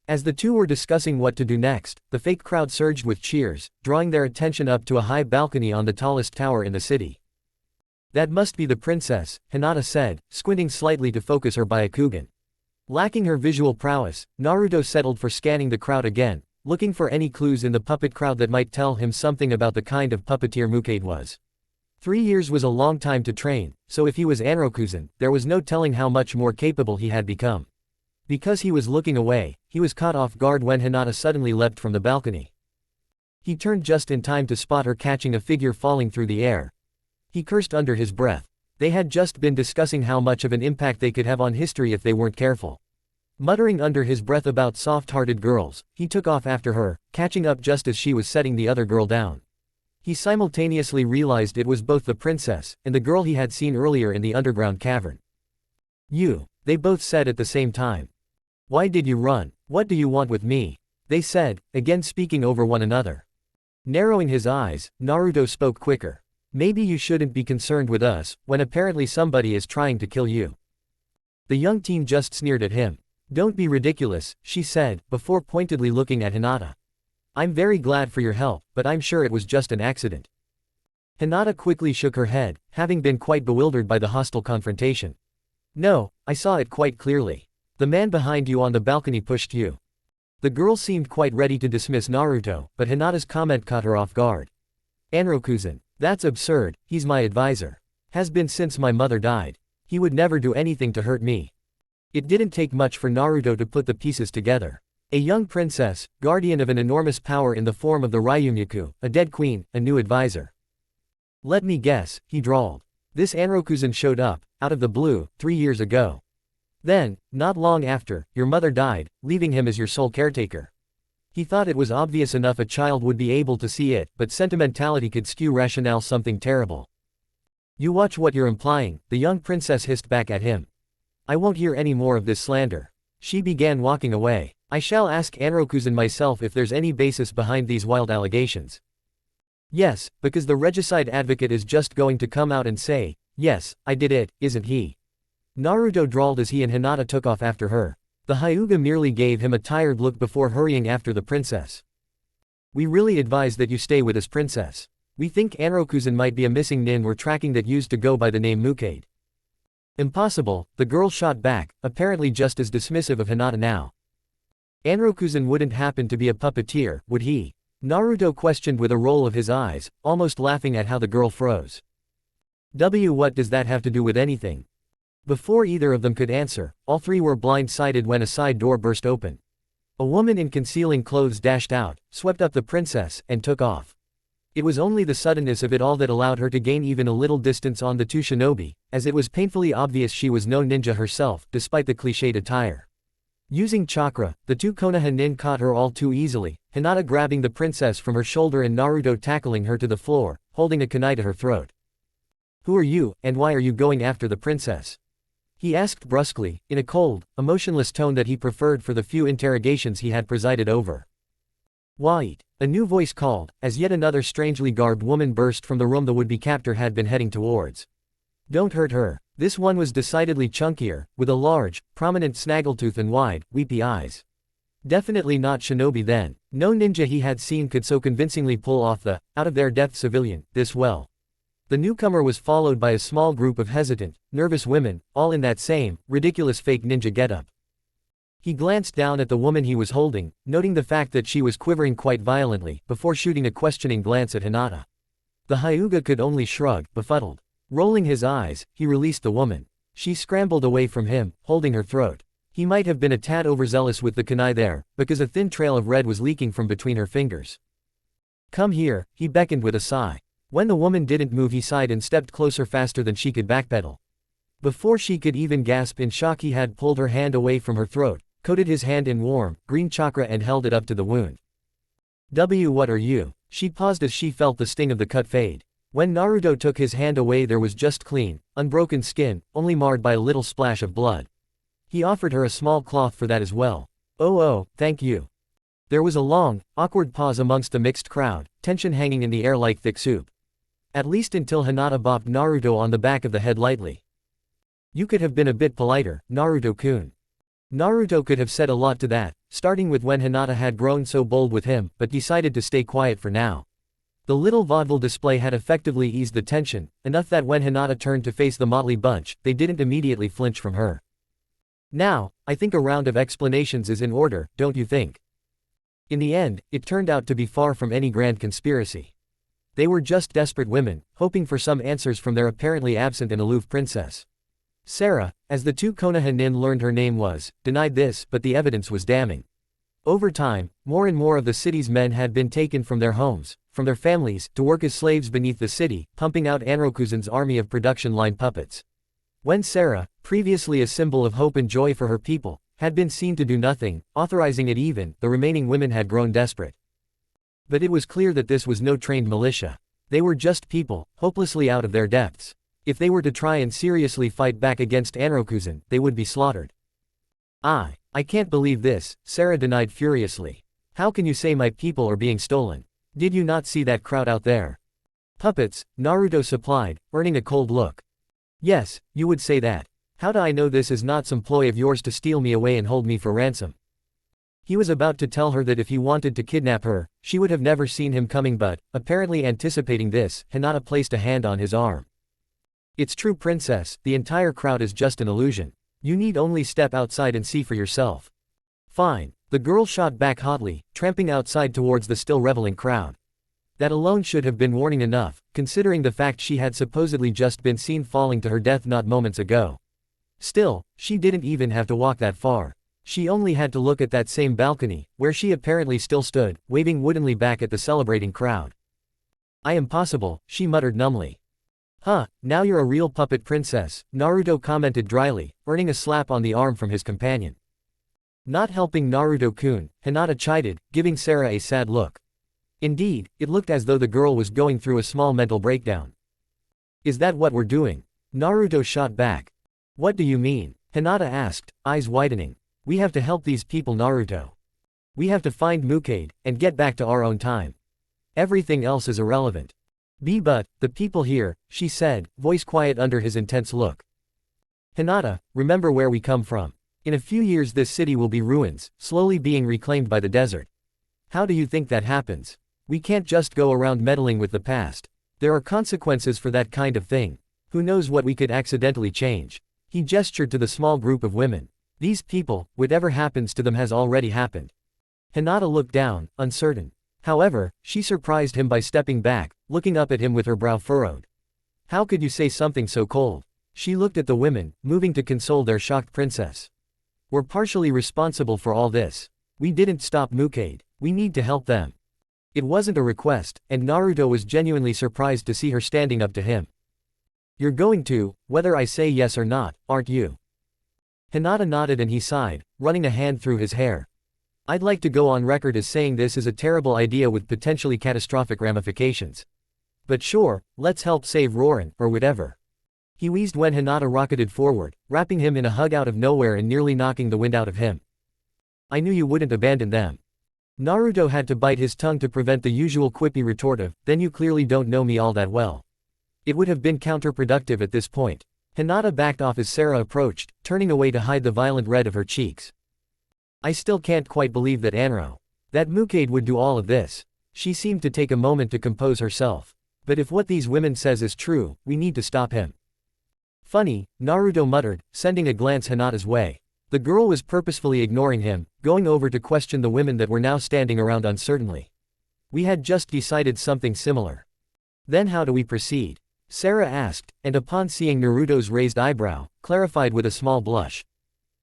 As the two were discussing what to do next, the fake crowd surged with cheers, drawing their attention up to a high balcony on the tallest tower in the city. That must be the princess, Hinata said, squinting slightly to focus her Byakugan. Lacking her visual prowess, Naruto settled for scanning the crowd again, looking for any clues in the puppet crowd that might tell him something about the kind of puppeteer Mukade was. 3 years was a long time to train, so if he was Anrokuzen, there was no telling how much more capable he had become. Because he was looking away, he was caught off guard when Hinata suddenly leapt from the balcony. He turned just in time to spot her catching a figure falling through the air. He cursed under his breath. They had just been discussing how much of an impact they could have on history if they weren't careful. Muttering under his breath about soft-hearted girls, he took off after her, catching up just as she was setting the other girl down. He simultaneously realized it was both the princess and the girl he had seen earlier in the underground cavern. You, they both said at the same time. Why did you run? What do you want with me? They said, again speaking over one another. Narrowing his eyes, Naruto spoke quicker. Maybe you shouldn't be concerned with us, when apparently somebody is trying to kill you. The young teen just sneered at him. Don't be ridiculous, she said, before pointedly looking at Hinata. I'm very glad for your help, but I'm sure it was just an accident. Hinata quickly shook her head, having been quite bewildered by the hostile confrontation. No, I saw it quite clearly. The man behind you on the balcony pushed you. The girl seemed quite ready to dismiss Naruto, but Hinata's comment caught her off guard. Anrokuzen, that's absurd, he's my advisor. Has been since my mother died. He would never do anything to hurt me. It didn't take much for Naruto to put the pieces together. A young princess, guardian of an enormous power in the form of the Ryumyaku, a dead queen, a new advisor. Let me guess, he drawled. This Anrokuzen showed up, out of the blue, 3 years ago. Then, not long after, your mother died, leaving him as your sole caretaker. He thought it was obvious enough a child would be able to see it, but sentimentality could skew rationale something terrible. You watch what you're implying, the young princess hissed back at him. I won't hear any more of this slander. She began walking away. I shall ask Anrokuzen myself if there's any basis behind these wild allegations. Yes, because the regicide advocate is just going to come out and say, yes, I did it, isn't he? Naruto drawled as he and Hinata took off after her. The Hyuga merely gave him a tired look before hurrying after the princess. We really advise that you stay with us, princess. We think Anrokuzen might be a missing nin we're tracking that used to go by the name Mukade. Impossible, the girl shot back, apparently just as dismissive of Hinata now. Anrokuzen wouldn't happen to be a puppeteer, would he? Naruto questioned with a roll of his eyes, almost laughing at how the girl froze. What does that have to do with anything? Before either of them could answer, all three were blindsided when a side door burst open. A woman in concealing clothes dashed out, swept up the princess, and took off. It was only the suddenness of it all that allowed her to gain even a little distance on the two shinobi, as it was painfully obvious she was no ninja herself, despite the cliched attire. Using chakra, the two Konoha nin caught her all too easily, Hinata grabbing the princess from her shoulder and Naruto tackling her to the floor, holding a kunai to her throat. Who are you, and why are you going after the princess? He asked brusquely, in a cold, emotionless tone that he preferred for the few interrogations he had presided over. Wait! A new voice called, as yet another strangely garbed woman burst from the room the would-be captor had been heading towards. Don't hurt her. This one was decidedly chunkier, with a large, prominent snaggletooth and wide, weepy eyes. Definitely not shinobi then. No ninja he had seen could so convincingly pull off the, out-of-their-depth civilian, this well. The newcomer was followed by a small group of hesitant, nervous women, all in that same, ridiculous fake ninja getup. He glanced down at the woman he was holding, noting the fact that she was quivering quite violently, before shooting a questioning glance at Hinata. The Hyuga could only shrug, befuddled. Rolling his eyes, he released the woman. She scrambled away from him, holding her throat. He might have been a tad overzealous with the kunai there, because a thin trail of red was leaking from between her fingers. Come here, he beckoned with a sigh. When the woman didn't move, he sighed and stepped closer faster than she could backpedal. Before she could even gasp in shock, he had pulled her hand away from her throat, coated his hand in warm, green chakra and held it up to the wound. What are you? She paused as she felt the sting of the cut fade. When Naruto took his hand away, there was just clean, unbroken skin, only marred by a little splash of blood. He offered her a small cloth for that as well. Oh, thank you. There was a long, awkward pause amongst a mixed crowd, tension hanging in the air like thick soup. At least until Hinata bopped Naruto on the back of the head lightly. You could have been a bit politer, Naruto-kun. Naruto could have said a lot to that, starting with when Hinata had grown so bold with him, but decided to stay quiet for now. The little vaudeville display had effectively eased the tension, enough that when Hinata turned to face the motley bunch, they didn't immediately flinch from her. Now, I think a round of explanations is in order, don't you think? In the end, it turned out to be far from any grand conspiracy. They were just desperate women, hoping for some answers from their apparently absent and aloof princess. Sarah, as the two Konoha nin learned her name was, denied this, but the evidence was damning. Over time, more and more of the city's men had been taken from their homes, from their families, to work as slaves beneath the city, pumping out Anrokuzen's army of production line puppets. When Sarah, previously a symbol of hope and joy for her people, had been seen to do nothing, authorizing it even, the remaining women had grown desperate. But it was clear that this was no trained militia. They were just people, hopelessly out of their depths. If they were to try and seriously fight back against Anrokuzen, they would be slaughtered. I can't believe this, Sarah denied furiously. How can you say my people are being stolen? Did you not see that crowd out there? Puppets, Naruto supplied, earning a cold look. Yes, you would say that. How do I know this is not some ploy of yours to steal me away and hold me for ransom? He was about to tell her that if he wanted to kidnap her, she would have never seen him coming, but, apparently anticipating this, Hinata placed a hand on his arm. It's true, princess, the entire crowd is just an illusion. You need only step outside and see for yourself. Fine, the girl shot back hotly, tramping outside towards the still reveling crowd. That alone should have been warning enough, considering the fact she had supposedly just been seen falling to her death not moments ago. Still, she didn't even have to walk that far. She only had to look at that same balcony, where she apparently still stood, waving woodenly back at the celebrating crowd. I am possible, she muttered numbly. Huh, now you're a real puppet princess, Naruto commented dryly, earning a slap on the arm from his companion. Not helping Naruto-kun, Hinata chided, giving Sarah a sad look. Indeed, it looked as though the girl was going through a small mental breakdown. Is that what we're doing? Naruto shot back. What do you mean? Hinata asked, eyes widening. We have to help these people, Naruto. We have to find Mukade, and get back to our own time. Everything else is irrelevant. But, the people here, she said, voice quiet under his intense look. Hinata, remember where we come from. In a few years this city will be ruins, slowly being reclaimed by the desert. How do you think that happens? We can't just go around meddling with the past. There are consequences for that kind of thing. Who knows what we could accidentally change? He gestured to the small group of women. These people, whatever happens to them has already happened. Hinata looked down, uncertain. However, she surprised him by stepping back, looking up at him with her brow furrowed. How could you say something so cold? She looked at the women, moving to console their shocked princess. We're partially responsible for all this. We didn't stop Mukade. We need to help them. It wasn't a request, and Naruto was genuinely surprised to see her standing up to him. You're going to, whether I say yes or not, aren't you? Hinata nodded and he sighed, running a hand through his hair. I'd like to go on record as saying this is a terrible idea with potentially catastrophic ramifications. But sure, let's help save Roran, or whatever. He wheezed when Hinata rocketed forward, wrapping him in a hug out of nowhere and nearly knocking the wind out of him. I knew you wouldn't abandon them. Naruto had to bite his tongue to prevent the usual quippy retort of, then you clearly don't know me all that well. It would have been counterproductive at this point. Hinata backed off as Sarah approached, turning away to hide the violent red of her cheeks. I still can't quite believe that that Mukade would do all of this. She seemed to take a moment to compose herself. But if what these women says is true, we need to stop him. Funny, Naruto muttered, sending a glance Hinata's way. The girl was purposefully ignoring him, going over to question the women that were now standing around uncertainly. We had just decided something similar. Then how do we proceed? Sarah asked, and upon seeing Naruto's raised eyebrow, clarified with a small blush.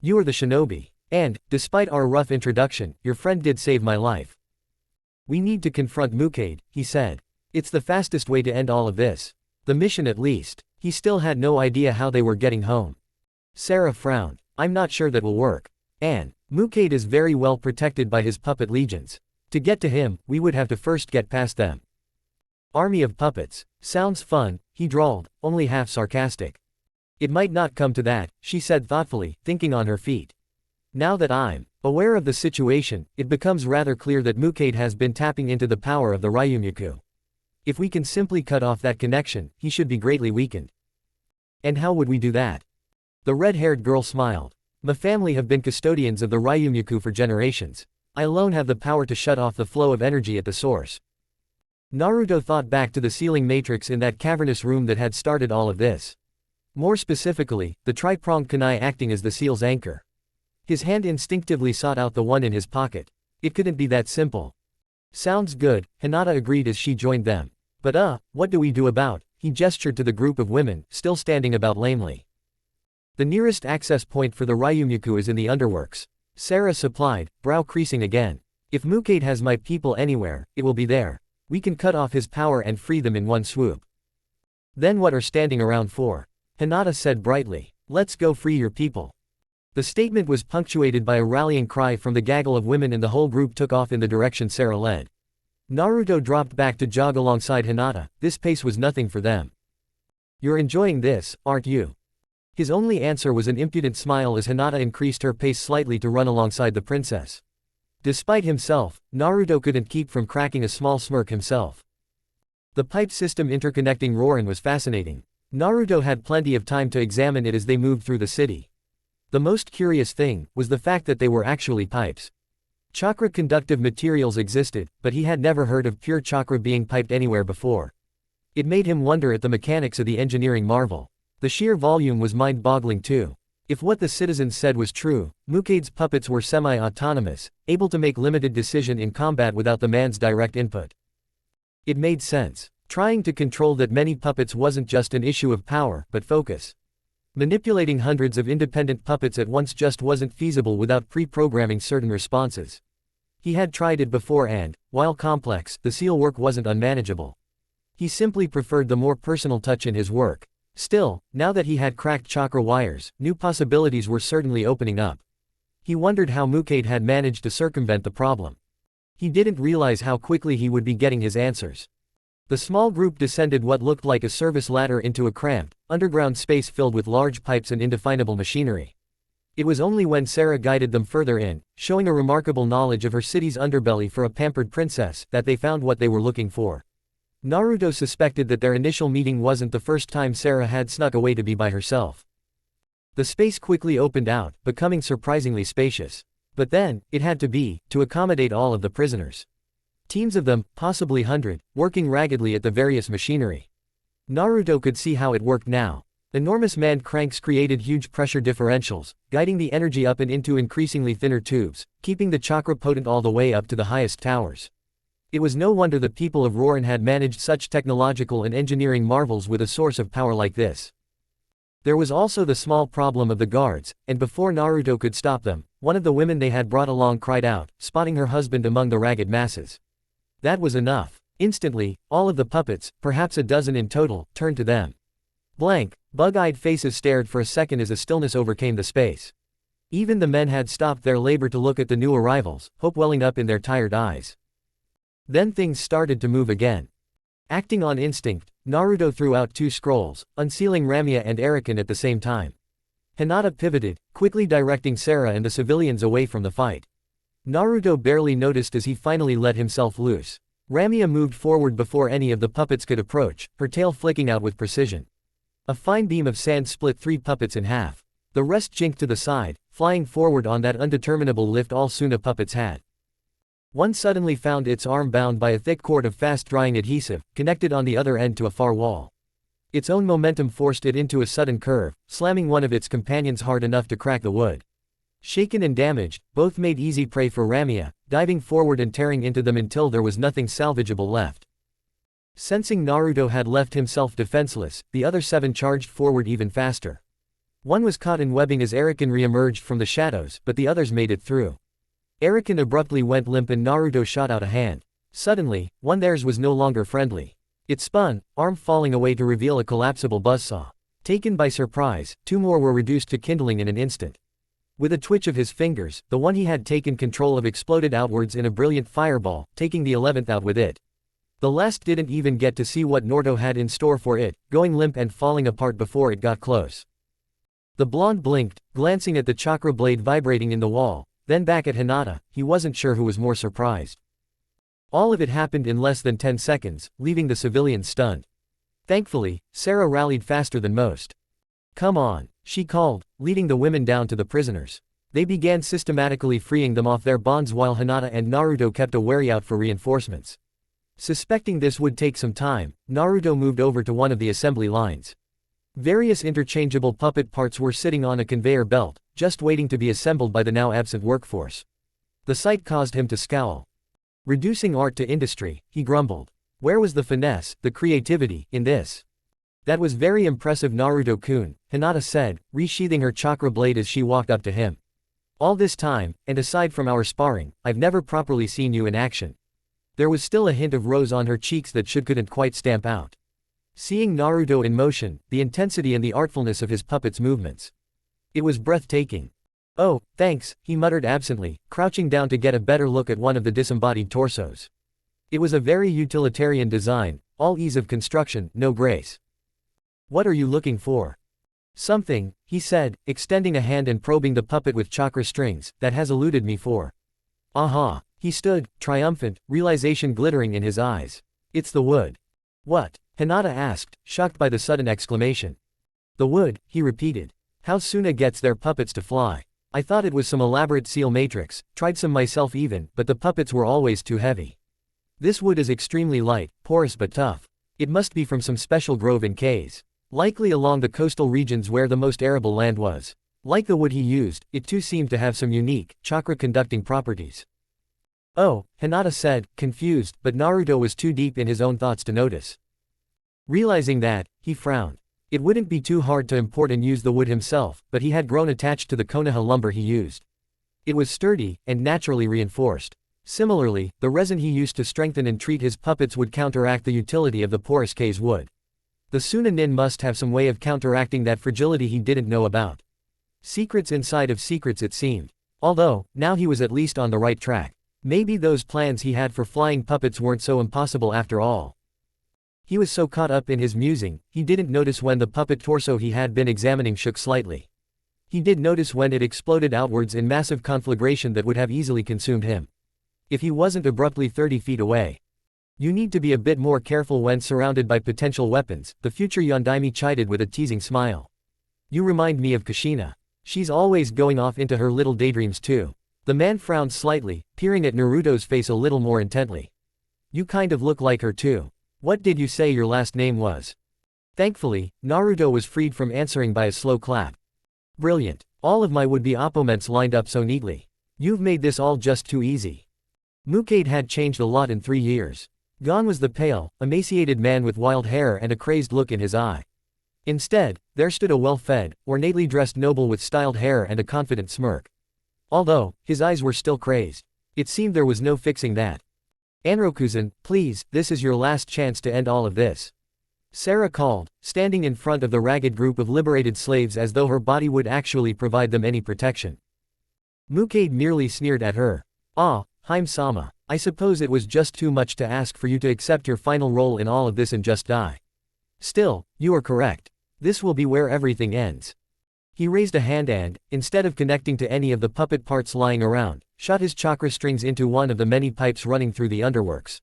You are the shinobi. And, despite our rough introduction, your friend did save my life. We need to confront Mukade, he said. It's the fastest way to end all of this. The mission at least. He still had no idea how they were getting home. Sarah frowned. I'm not sure that will work. And, Mukade is very well protected by his puppet legions. To get to him, we would have to first get past them. Army of puppets. Sounds fun, he drawled, only half sarcastic. It might not come to that, she said thoughtfully, thinking on her feet. Now that I'm aware of the situation, it becomes rather clear that Mukade has been tapping into the power of the Ryumyaku. If we can simply cut off that connection, he should be greatly weakened. And how would we do that? The red-haired girl smiled. My family have been custodians of the Ryumyaku for generations. I alone have the power to shut off the flow of energy at the source. Naruto thought back to the sealing matrix in that cavernous room that had started all of this. More specifically, the tri-pronged kunai acting as the seal's anchor. His hand instinctively sought out the one in his pocket. It couldn't be that simple. Sounds good, Hinata agreed as she joined them. But what do we do about? He gestured to the group of women, still standing about lamely. The nearest access point for the Ryumyaku is in the underworks. Sarah supplied, brow creasing again. If Mukade has my people anywhere, it will be there. We can cut off his power and free them in one swoop. Then what are standing around for? Hinata said brightly. Let's go free your people. The statement was punctuated by a rallying cry from the gaggle of women and the whole group took off in the direction Sarah led. Naruto dropped back to jog alongside Hinata. This pace was nothing for them. You're enjoying this, aren't you? His only answer was an impudent smile as Hinata increased her pace slightly to run alongside the princess. Despite himself, Naruto couldn't keep from cracking a small smirk himself. The pipe system interconnecting Roran was fascinating. Naruto had plenty of time to examine it as they moved through the city. The most curious thing was the fact that they were actually pipes. Chakra conductive materials existed, but he had never heard of pure chakra being piped anywhere before. It made him wonder at the mechanics of the engineering marvel. The sheer volume was mind-boggling too. If what the citizens said was true, Mukade's puppets were semi-autonomous, able to make limited decision in combat without the man's direct input. It made sense. Trying to control that many puppets wasn't just an issue of power, but focus. Manipulating hundreds of independent puppets at once just wasn't feasible without pre-programming certain responses. He had tried it before and, while complex, the seal work wasn't unmanageable. He simply preferred the more personal touch in his work. Still, now that he had cracked chakra wires, new possibilities were certainly opening up. He wondered how Mukade had managed to circumvent the problem. He didn't realize how quickly he would be getting his answers. The small group descended what looked like a service ladder into a cramped, underground space filled with large pipes and indefinable machinery. It was only when Sarah guided them further in, showing a remarkable knowledge of her city's underbelly for a pampered princess, that they found what they were looking for. Naruto suspected that their initial meeting wasn't the first time Sarah had snuck away to be by herself. The space quickly opened out, becoming surprisingly spacious. But then, it had to be, to accommodate all of the prisoners. Teams of them, possibly 100, working raggedly at the various machinery. Naruto could see how it worked now. Enormous manned cranks created huge pressure differentials, guiding the energy up and into increasingly thinner tubes, keeping the chakra potent all the way up to the highest towers. It was no wonder the people of Roran had managed such technological and engineering marvels with a source of power like this. There was also the small problem of the guards, and before Naruto could stop them, one of the women they had brought along cried out, spotting her husband among the ragged masses. That was enough. Instantly, all of the puppets, perhaps a dozen in total, turned to them. Blank, bug-eyed faces stared for a second as a stillness overcame the space. Even the men had stopped their labor to look at the new arrivals, hope welling up in their tired eyes. Then things started to move again. Acting on instinct, Naruto threw out 2 scrolls, unsealing Ramia and Erikan at the same time. Hinata pivoted, quickly directing Sarah and the civilians away from the fight. Naruto barely noticed as he finally let himself loose. Ramia moved forward before any of the puppets could approach, her tail flicking out with precision. A fine beam of sand split 3 puppets in half. The rest jinked to the side, flying forward on that undeterminable lift all Suna puppets had. One suddenly found its arm bound by a thick cord of fast-drying adhesive, connected on the other end to a far wall. Its own momentum forced it into a sudden curve, slamming one of its companions hard enough to crack the wood. Shaken and damaged, both made easy prey for Ramia, diving forward and tearing into them until there was nothing salvageable left. Sensing Naruto had left himself defenseless, the other 7 charged forward even faster. One was caught in webbing as Arakan re-emerged from the shadows, but the others made it through. Arakan abruptly went limp and Naruto shot out a hand. Suddenly, one theirs was no longer friendly. It spun, arm falling away to reveal a collapsible buzzsaw. Taken by surprise, 2 more were reduced to kindling in an instant. With a twitch of his fingers, the one he had taken control of exploded outwards in a brilliant fireball, taking the 11th out with it. The last didn't even get to see what Naruto had in store for it, going limp and falling apart before it got close. The blonde blinked, glancing at the chakra blade vibrating in the wall, then back at Hinata. He wasn't sure who was more surprised. All of it happened in less than 10 seconds, leaving the civilians stunned. Thankfully, Sarah rallied faster than most. "Come on," she called, leading the women down to the prisoners. They began systematically freeing them off their bonds while Hinata and Naruto kept a wary eye for reinforcements. Suspecting this would take some time, Naruto moved over to one of the assembly lines. Various interchangeable puppet parts were sitting on a conveyor belt, just waiting to be assembled by the now absent workforce. The sight caused him to scowl. Reducing art to industry, he grumbled. Where was the finesse, the creativity, in this? That was very impressive, Naruto-kun, Hinata said, resheathing her chakra blade as she walked up to him. All this time, and aside from our sparring, I've never properly seen you in action. There was still a hint of rose on her cheeks that she couldn't quite stamp out. Seeing Naruto in motion, the intensity and the artfulness of his puppet's movements. It was breathtaking. "Oh, thanks," he muttered absently, crouching down to get a better look at one of the disembodied torsos. It was a very utilitarian design, all ease of construction, no grace. "What are you looking for?" "Something," he said, extending a hand and probing the puppet with chakra strings, "that has eluded me for." "Aha." He stood, triumphant, realization glittering in his eyes. "It's the wood." "What?" Hinata asked, shocked by the sudden exclamation. "The wood," he repeated. "How Suna gets their puppets to fly. I thought it was some elaborate seal matrix, tried some myself even, but the puppets were always too heavy. This wood is extremely light, porous but tough. It must be from some special grove in K's. Likely along the coastal regions where the most arable land was. Like the wood he used, it too seemed to have some unique, chakra-conducting properties." "Oh," Hinata said, confused, but Naruto was too deep in his own thoughts to notice. Realizing that, he frowned. It wouldn't be too hard to import and use the wood himself, but he had grown attached to the Konoha lumber he used. It was sturdy, and naturally reinforced. Similarly, the resin he used to strengthen and treat his puppets would counteract the utility of the porous K's wood. The Sunanin must have some way of counteracting that fragility he didn't know about. Secrets inside of secrets it seemed. Although, now he was at least on the right track. Maybe those plans he had for flying puppets weren't so impossible after all. He was so caught up in his musing, he didn't notice when the puppet torso he had been examining shook slightly. He did notice when it exploded outwards in massive conflagration that would have easily consumed him. If he wasn't abruptly 30 feet away. "You need to be a bit more careful when surrounded by potential weapons," the future Yondaime chided with a teasing smile. "You remind me of Kushina. She's always going off into her little daydreams too." The man frowned slightly, peering at Naruto's face a little more intently. "You kind of look like her too. What did you say your last name was?" Thankfully, Naruto was freed from answering by a slow clap. "Brilliant. All of my would-be opponents lined up so neatly. You've made this all just too easy." Mukade had changed a lot in 3 years. Gone was the pale, emaciated man with wild hair and a crazed look in his eye. Instead, there stood a well-fed, ornately dressed noble with styled hair and a confident smirk. Although, his eyes were still crazed. It seemed there was no fixing that. "Anrokuzen, please, this is your last chance to end all of this," Sarah called, standing in front of the ragged group of liberated slaves as though her body would actually provide them any protection. Mukade merely sneered at her. "Ah, Hime-sama, I suppose it was just too much to ask for you to accept your final role in all of this and just die. Still, you are correct. This will be where everything ends." He raised a hand and, instead of connecting to any of the puppet parts lying around, shot his chakra strings into one of the many pipes running through the underworks.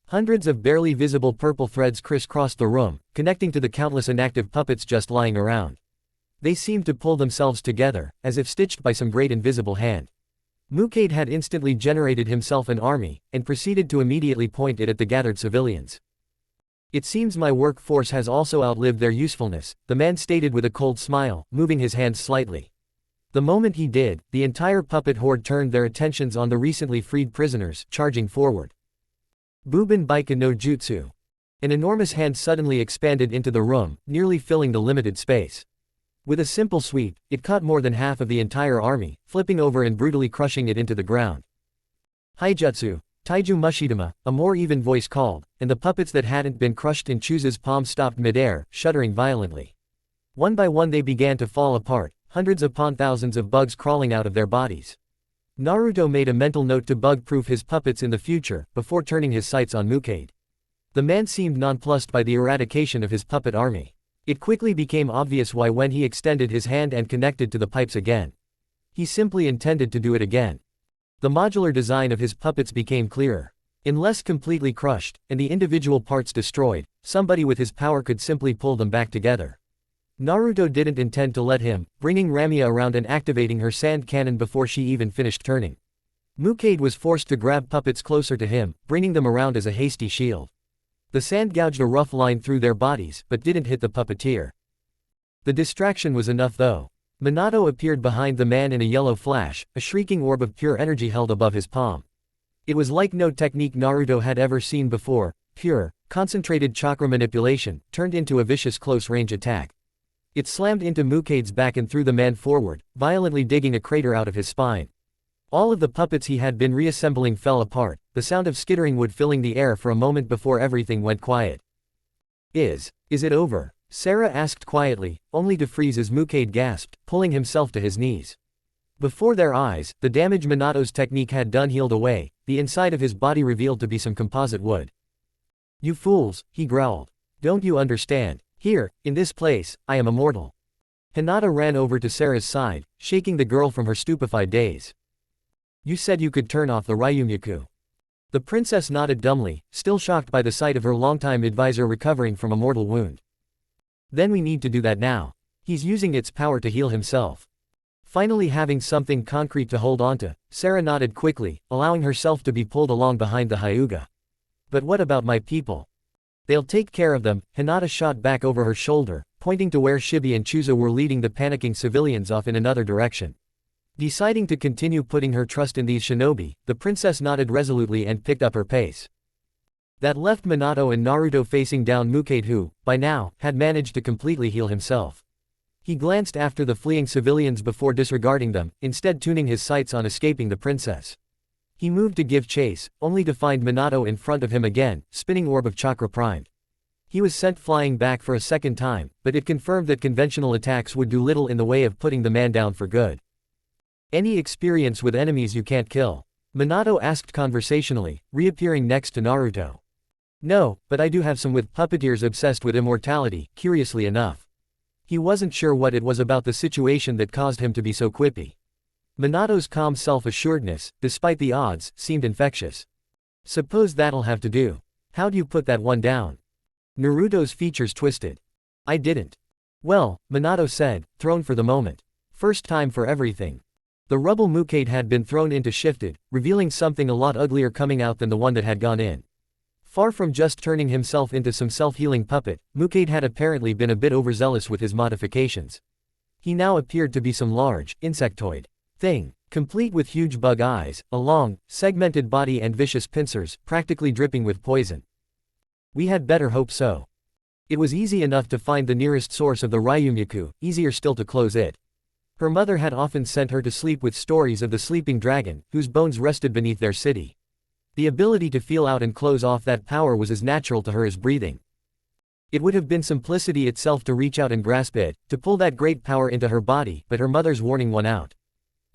Hundreds of barely visible purple threads crisscrossed the room, connecting to the countless inactive puppets just lying around. They seemed to pull themselves together, as if stitched by some great invisible hand. Mukade had instantly generated himself an army, and proceeded to immediately point it at the gathered civilians. "It seems my workforce has also outlived their usefulness," the man stated with a cold smile, moving his hands slightly. The moment he did, the entire puppet horde turned their attentions on the recently freed prisoners, charging forward. Buben Baika no Jutsu. An enormous hand suddenly expanded into the room, nearly filling the limited space. With a simple sweep, it caught more than half of the entire army, flipping over and brutally crushing it into the ground. Haijutsu, Taiju Mushidama, a more even voice called, and the puppets that hadn't been crushed in Chusa's palm stopped midair, shuddering violently. One by one they began to fall apart, hundreds upon thousands of bugs crawling out of their bodies. Naruto made a mental note to bug-proof his puppets in the future, before turning his sights on Mukade. The man seemed nonplussed by the eradication of his puppet army. It quickly became obvious why when he extended his hand and connected to the pipes again. He simply intended to do it again. The modular design of his puppets became clearer. Unless completely crushed, and the individual parts destroyed, somebody with his power could simply pull them back together. Naruto didn't intend to let him, bringing Ramia around and activating her sand cannon before she even finished turning. Mukade was forced to grab puppets closer to him, bringing them around as a hasty shield. The sand gouged a rough line through their bodies, but didn't hit the puppeteer. The distraction was enough though. Minato appeared behind the man in a yellow flash, a shrieking orb of pure energy held above his palm. It was like no technique Naruto had ever seen before, pure, concentrated chakra manipulation, turned into a vicious close-range attack. It slammed into Mukade's back and threw the man forward, violently digging a crater out of his spine. All of the puppets he had been reassembling fell apart, the sound of skittering wood filling the air for a moment before everything went quiet. Is it over? Sarah asked quietly, only to freeze as Mukade gasped, pulling himself to his knees. Before their eyes, the damage Minato's technique had done healed away, the inside of his body revealed to be some composite wood. "You fools," he growled. "Don't you understand? Here, in this place, I am immortal." Hinata ran over to Sarah's side, shaking the girl from her stupefied daze. "You said you could turn off the Ryumyaku." The princess nodded dumbly, still shocked by the sight of her longtime advisor recovering from a mortal wound. "Then we need to do that now. He's using its power to heal himself." Finally having something concrete to hold onto, Sarah nodded quickly, allowing herself to be pulled along behind the Hyuga. "But what about my people? They'll take care of them," Hinata shot back over her shoulder, pointing to where Shibi and Chusa were leading the panicking civilians off in another direction. Deciding to continue putting her trust in these shinobi, the princess nodded resolutely and picked up her pace. That left Minato and Naruto facing down Mukade who, by now, had managed to completely heal himself. He glanced after the fleeing civilians before disregarding them, instead tuning his sights on escaping the princess. He moved to give chase, only to find Minato in front of him again, spinning orb of chakra primed. He was sent flying back for a second time, but it confirmed that conventional attacks would do little in the way of putting the man down for good. "Any experience with enemies you can't kill?" Minato asked conversationally, reappearing next to Naruto. "No, but I do have some with puppeteers obsessed with immortality, curiously enough." He wasn't sure what it was about the situation that caused him to be so quippy. Minato's calm self-assuredness, despite the odds, seemed infectious. "Suppose that'll have to do. How'd you put that one down?" Naruto's features twisted. "I didn't." "Well," Minato said, thrown for the moment. First time for everything. The rubble Mukade had been thrown into shifted, revealing something a lot uglier coming out than the one that had gone in. Far from just turning himself into some self-healing puppet, Mukade had apparently been a bit overzealous with his modifications. He now appeared to be some large, insectoid thing, complete with huge bug eyes, a long, segmented body and vicious pincers, practically dripping with poison. We had better hope so. It was easy enough to find the nearest source of the Ryumyaku, easier still to close it. Her mother had often sent her to sleep with stories of the sleeping dragon, whose bones rested beneath their city. The ability to feel out and close off that power was as natural to her as breathing. It would have been simplicity itself to reach out and grasp it, to pull that great power into her body, but her mother's warning won out.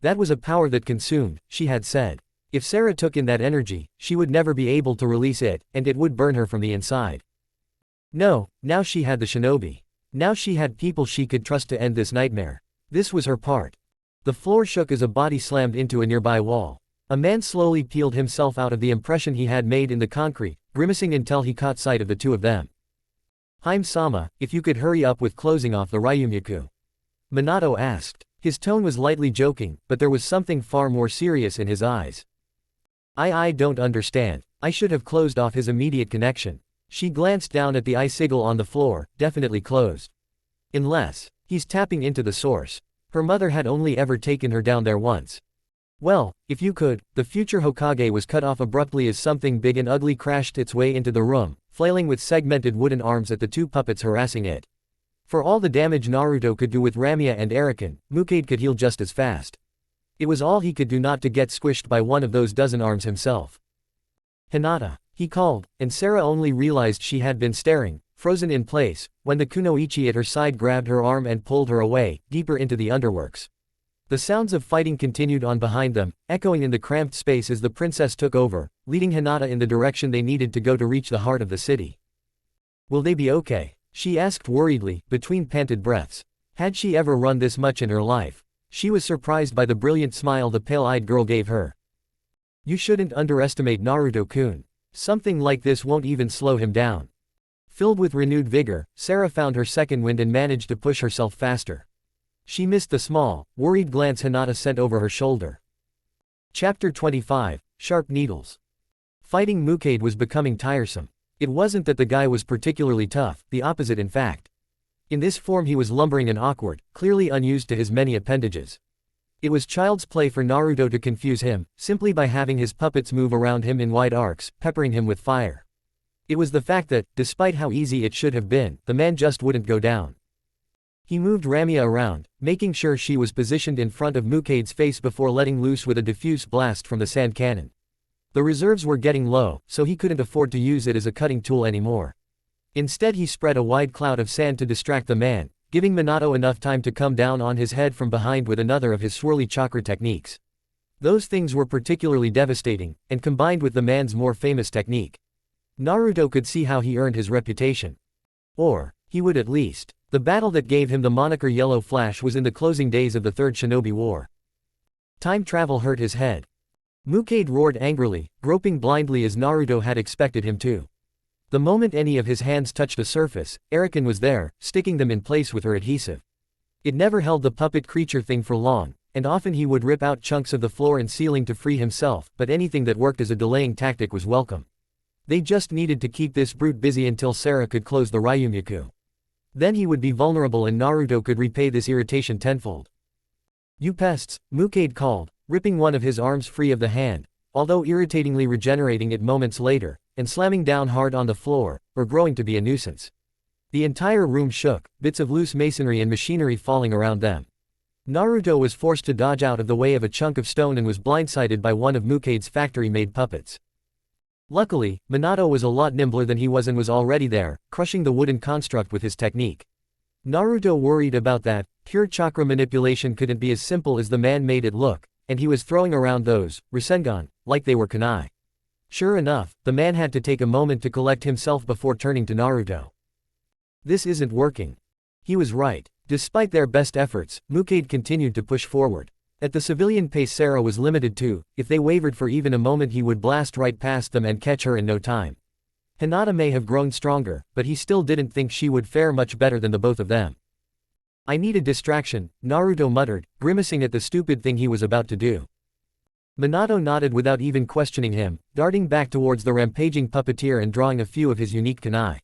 That was a power that consumed, she had said. If Sarah took in that energy, she would never be able to release it, and it would burn her from the inside. No, now she had the shinobi. Now she had people she could trust to end this nightmare. This was her part. The floor shook as a body slammed into a nearby wall. A man slowly peeled himself out of the impression he had made in the concrete, grimacing until he caught sight of the two of them. "Haim-sama, if you could hurry up with closing off the Ryumyaku," Minato asked. His tone was lightly joking, but there was something far more serious in his eyes. I don't understand. I should have closed off his immediate connection." She glanced down at the eye sigil on the floor, definitely closed. "Unless he's tapping into the source." Her mother had only ever taken her down there once. Well, if you could, the future Hokage was cut off abruptly as something big and ugly crashed its way into the room, flailing with segmented wooden arms at the two puppets harassing it. For all the damage Naruto could do with Ramia and Arakan, Mukade could heal just as fast. It was all he could do not to get squished by one of those dozen arms himself. "Hinata," he called, and Sarah only realized she had been staring, frozen in place, when the kunoichi at her side grabbed her arm and pulled her away, deeper into the underworks. The sounds of fighting continued on behind them, echoing in the cramped space as the princess took over, leading Hinata in the direction they needed to go to reach the heart of the city. "Will they be okay?" she asked worriedly, between panted breaths. Had she ever run this much in her life? She was surprised by the brilliant smile the pale-eyed girl gave her. "You shouldn't underestimate Naruto-kun. Something like this won't even slow him down." Filled with renewed vigor, Sarah found her second wind and managed to push herself faster. She missed the small, worried glance Hinata sent over her shoulder. Chapter 25, Sharp Needles. Fighting Mukade was becoming tiresome. It wasn't that the guy was particularly tough, the opposite in fact. In this form he was lumbering and awkward, clearly unused to his many appendages. It was child's play for Naruto to confuse him, simply by having his puppets move around him in wide arcs, peppering him with fire. It was the fact that, despite how easy it should have been, the man just wouldn't go down. He moved Ramia around, making sure she was positioned in front of Mukade's face before letting loose with a diffuse blast from the sand cannon. The reserves were getting low, so he couldn't afford to use it as a cutting tool anymore. Instead he spread a wide cloud of sand to distract the man, giving Minato enough time to come down on his head from behind with another of his swirly chakra techniques. Those things were particularly devastating, and combined with the man's more famous technique. Naruto could see how he earned his reputation. Or, he would at least. The battle that gave him the moniker Yellow Flash was in the closing days of the Third Shinobi War. Time travel hurt his head. Mukade roared angrily, groping blindly as Naruto had expected him to. The moment any of his hands touched the surface, Arakan was there, sticking them in place with her adhesive. It never held the puppet creature thing for long, and often he would rip out chunks of the floor and ceiling to free himself, but anything that worked as a delaying tactic was welcome. They just needed to keep this brute busy until Sarah could close the Ryumyaku. Then he would be vulnerable and Naruto could repay this irritation tenfold. "You pests," Mukade called, ripping one of his arms free of the hand, although irritatingly regenerating it moments later, and slamming down hard on the floor, or growing to be a nuisance. The entire room shook, bits of loose masonry and machinery falling around them. Naruto was forced to dodge out of the way of a chunk of stone and was blindsided by one of Mukade's factory-made puppets. Luckily, Minato was a lot nimbler than he was and was already there, crushing the wooden construct with his technique. Naruto worried about that. Pure chakra manipulation couldn't be as simple as the man made it look, and he was throwing around those, rasengan, like they were kunai. Sure enough, the man had to take a moment to collect himself before turning to Naruto. "This isn't working." He was right. Despite their best efforts, Mukade continued to push forward. At the civilian pace Sarah was limited to, if they wavered for even a moment he would blast right past them and catch her in no time. Hinata may have grown stronger, but he still didn't think she would fare much better than the both of them. "I need a distraction," Naruto muttered, grimacing at the stupid thing he was about to do. Minato nodded without even questioning him, darting back towards the rampaging puppeteer and drawing a few of his unique kunai.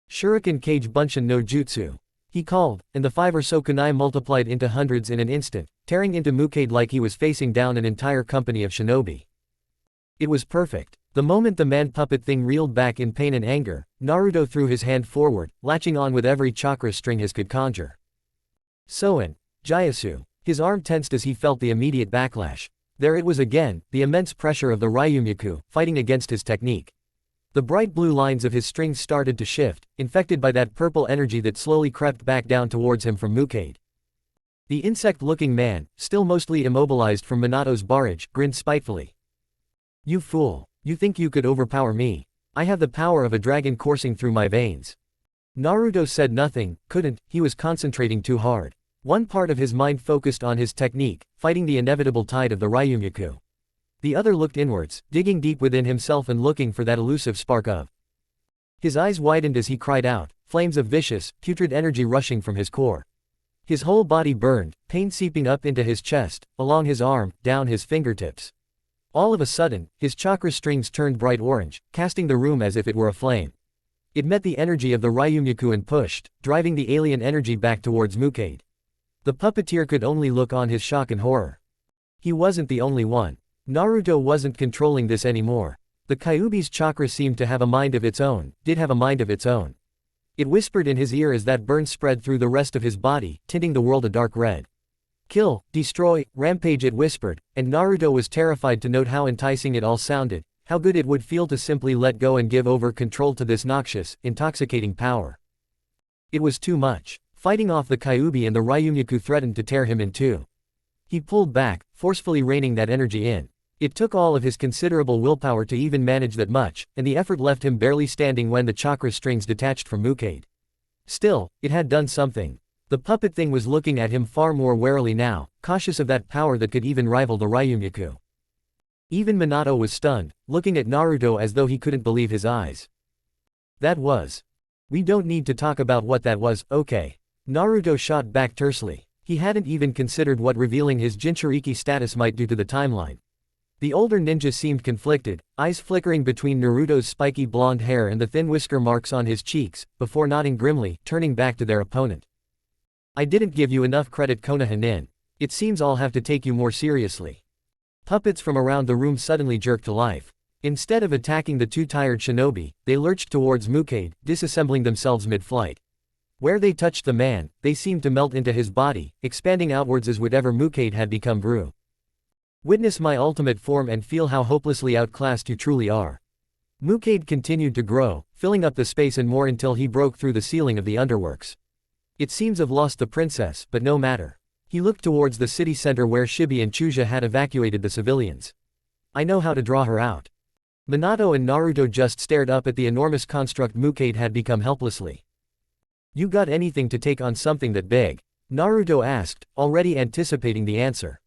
"Shuriken Kage Bunshin no Jutsu," he called, and the 5 or so kunai multiplied into hundreds in an instant, tearing into Mukade like he was facing down an entire company of shinobi. It was perfect. The moment the man-puppet thing reeled back in pain and anger, Naruto threw his hand forward, latching on with every chakra string his could conjure. "Soen, Jyasu." His arm tensed as he felt the immediate backlash. There it was again, the immense pressure of the Ryumyaku, fighting against his technique. The bright blue lines of his strings started to shift, infected by that purple energy that slowly crept back down towards him from Mukade. The insect-looking man, still mostly immobilized from Minato's barrage, grinned spitefully. "You fool. You think you could overpower me? I have the power of a dragon coursing through my veins." Naruto said nothing, couldn't, he was concentrating too hard. One part of his mind focused on his technique, fighting the inevitable tide of the Ryumyaku. The other looked inwards, digging deep within himself and looking for that elusive spark of. His eyes widened as he cried out, flames of vicious, putrid energy rushing from his core. His whole body burned, pain seeping up into his chest, along his arm, down his fingertips. All of a sudden, his chakra strings turned bright orange, casting the room as if it were aflame. It met the energy of the Ryumyaku and pushed, driving the alien energy back towards Mukade. The puppeteer could only look on his shock and horror. He wasn't the only one. Naruto wasn't controlling this anymore. The Kyuubi's chakra seemed to have a mind of its own, did have a mind of its own. It whispered in his ear as that burn spread through the rest of his body, tinting the world a dark red. Kill, destroy, rampage, it whispered, and Naruto was terrified to note how enticing it all sounded, how good it would feel to simply let go and give over control to this noxious, intoxicating power. It was too much. Fighting off the Kyuubi and the Ryumyaku threatened to tear him in two. He pulled back, forcefully reining that energy in. It took all of his considerable willpower to even manage that much, and the effort left him barely standing when the chakra strings detached from Mukade. Still, it had done something. The puppet thing was looking at him far more warily now, cautious of that power that could even rival the Ryumyaku. Even Minato was stunned, looking at Naruto as though he couldn't believe his eyes. That was. We don't need to talk about what that was, okay. Naruto shot back tersely. He hadn't even considered what revealing his Jinchuriki status might do to the timeline. The older ninja seemed conflicted, eyes flickering between Naruto's spiky blonde hair and the thin whisker marks on his cheeks, before nodding grimly, turning back to their opponent. I didn't give you enough credit, Konoha-nin. It seems I'll have to take you more seriously. Puppets from around the room suddenly jerked to life. Instead of attacking the two tired shinobi, they lurched towards Mukade, disassembling themselves mid-flight. Where they touched the man, they seemed to melt into his body, expanding outwards as whatever Mukade had become grew. Witness my ultimate form and feel how hopelessly outclassed you truly are. Mukade continued to grow, filling up the space and more until he broke through the ceiling of the underworks. It seems I've lost the princess, but no matter. He looked towards the city center where Shibi and Chuja had evacuated the civilians. I know how to draw her out. Minato and Naruto just stared up at the enormous construct Mukade had become helplessly. You got anything to take on something that big? Naruto asked, already anticipating the answer.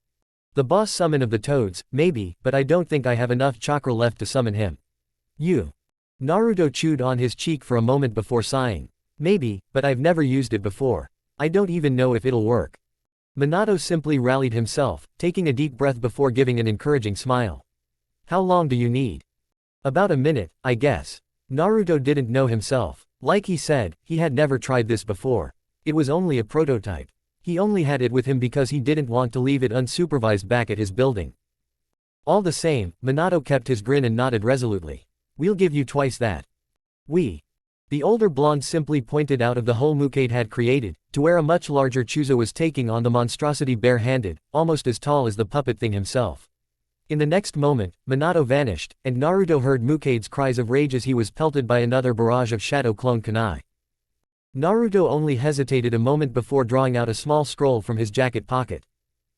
The boss summon of the toads, maybe, but I don't think I have enough chakra left to summon him. You. Naruto chewed on his cheek for a moment before sighing. Maybe, but I've never used it before. I don't even know if it'll work. Minato simply rallied himself, taking a deep breath before giving an encouraging smile. How long do you need? About a minute, I guess. Naruto didn't know himself. Like he said, he had never tried this before. It was only a prototype. He only had it with him because he didn't want to leave it unsupervised back at his building. All the same, Minato kept his grin and nodded resolutely. We'll give you twice that. We. The older blonde simply pointed out of the hole Mukade had created, to where a much larger Chuza was taking on the monstrosity bare-handed, almost as tall as the puppet thing himself. In the next moment, Minato vanished, and Naruto heard Mukade's cries of rage as he was pelted by another barrage of shadow clone kunai. Naruto only hesitated a moment before drawing out a small scroll from his jacket pocket.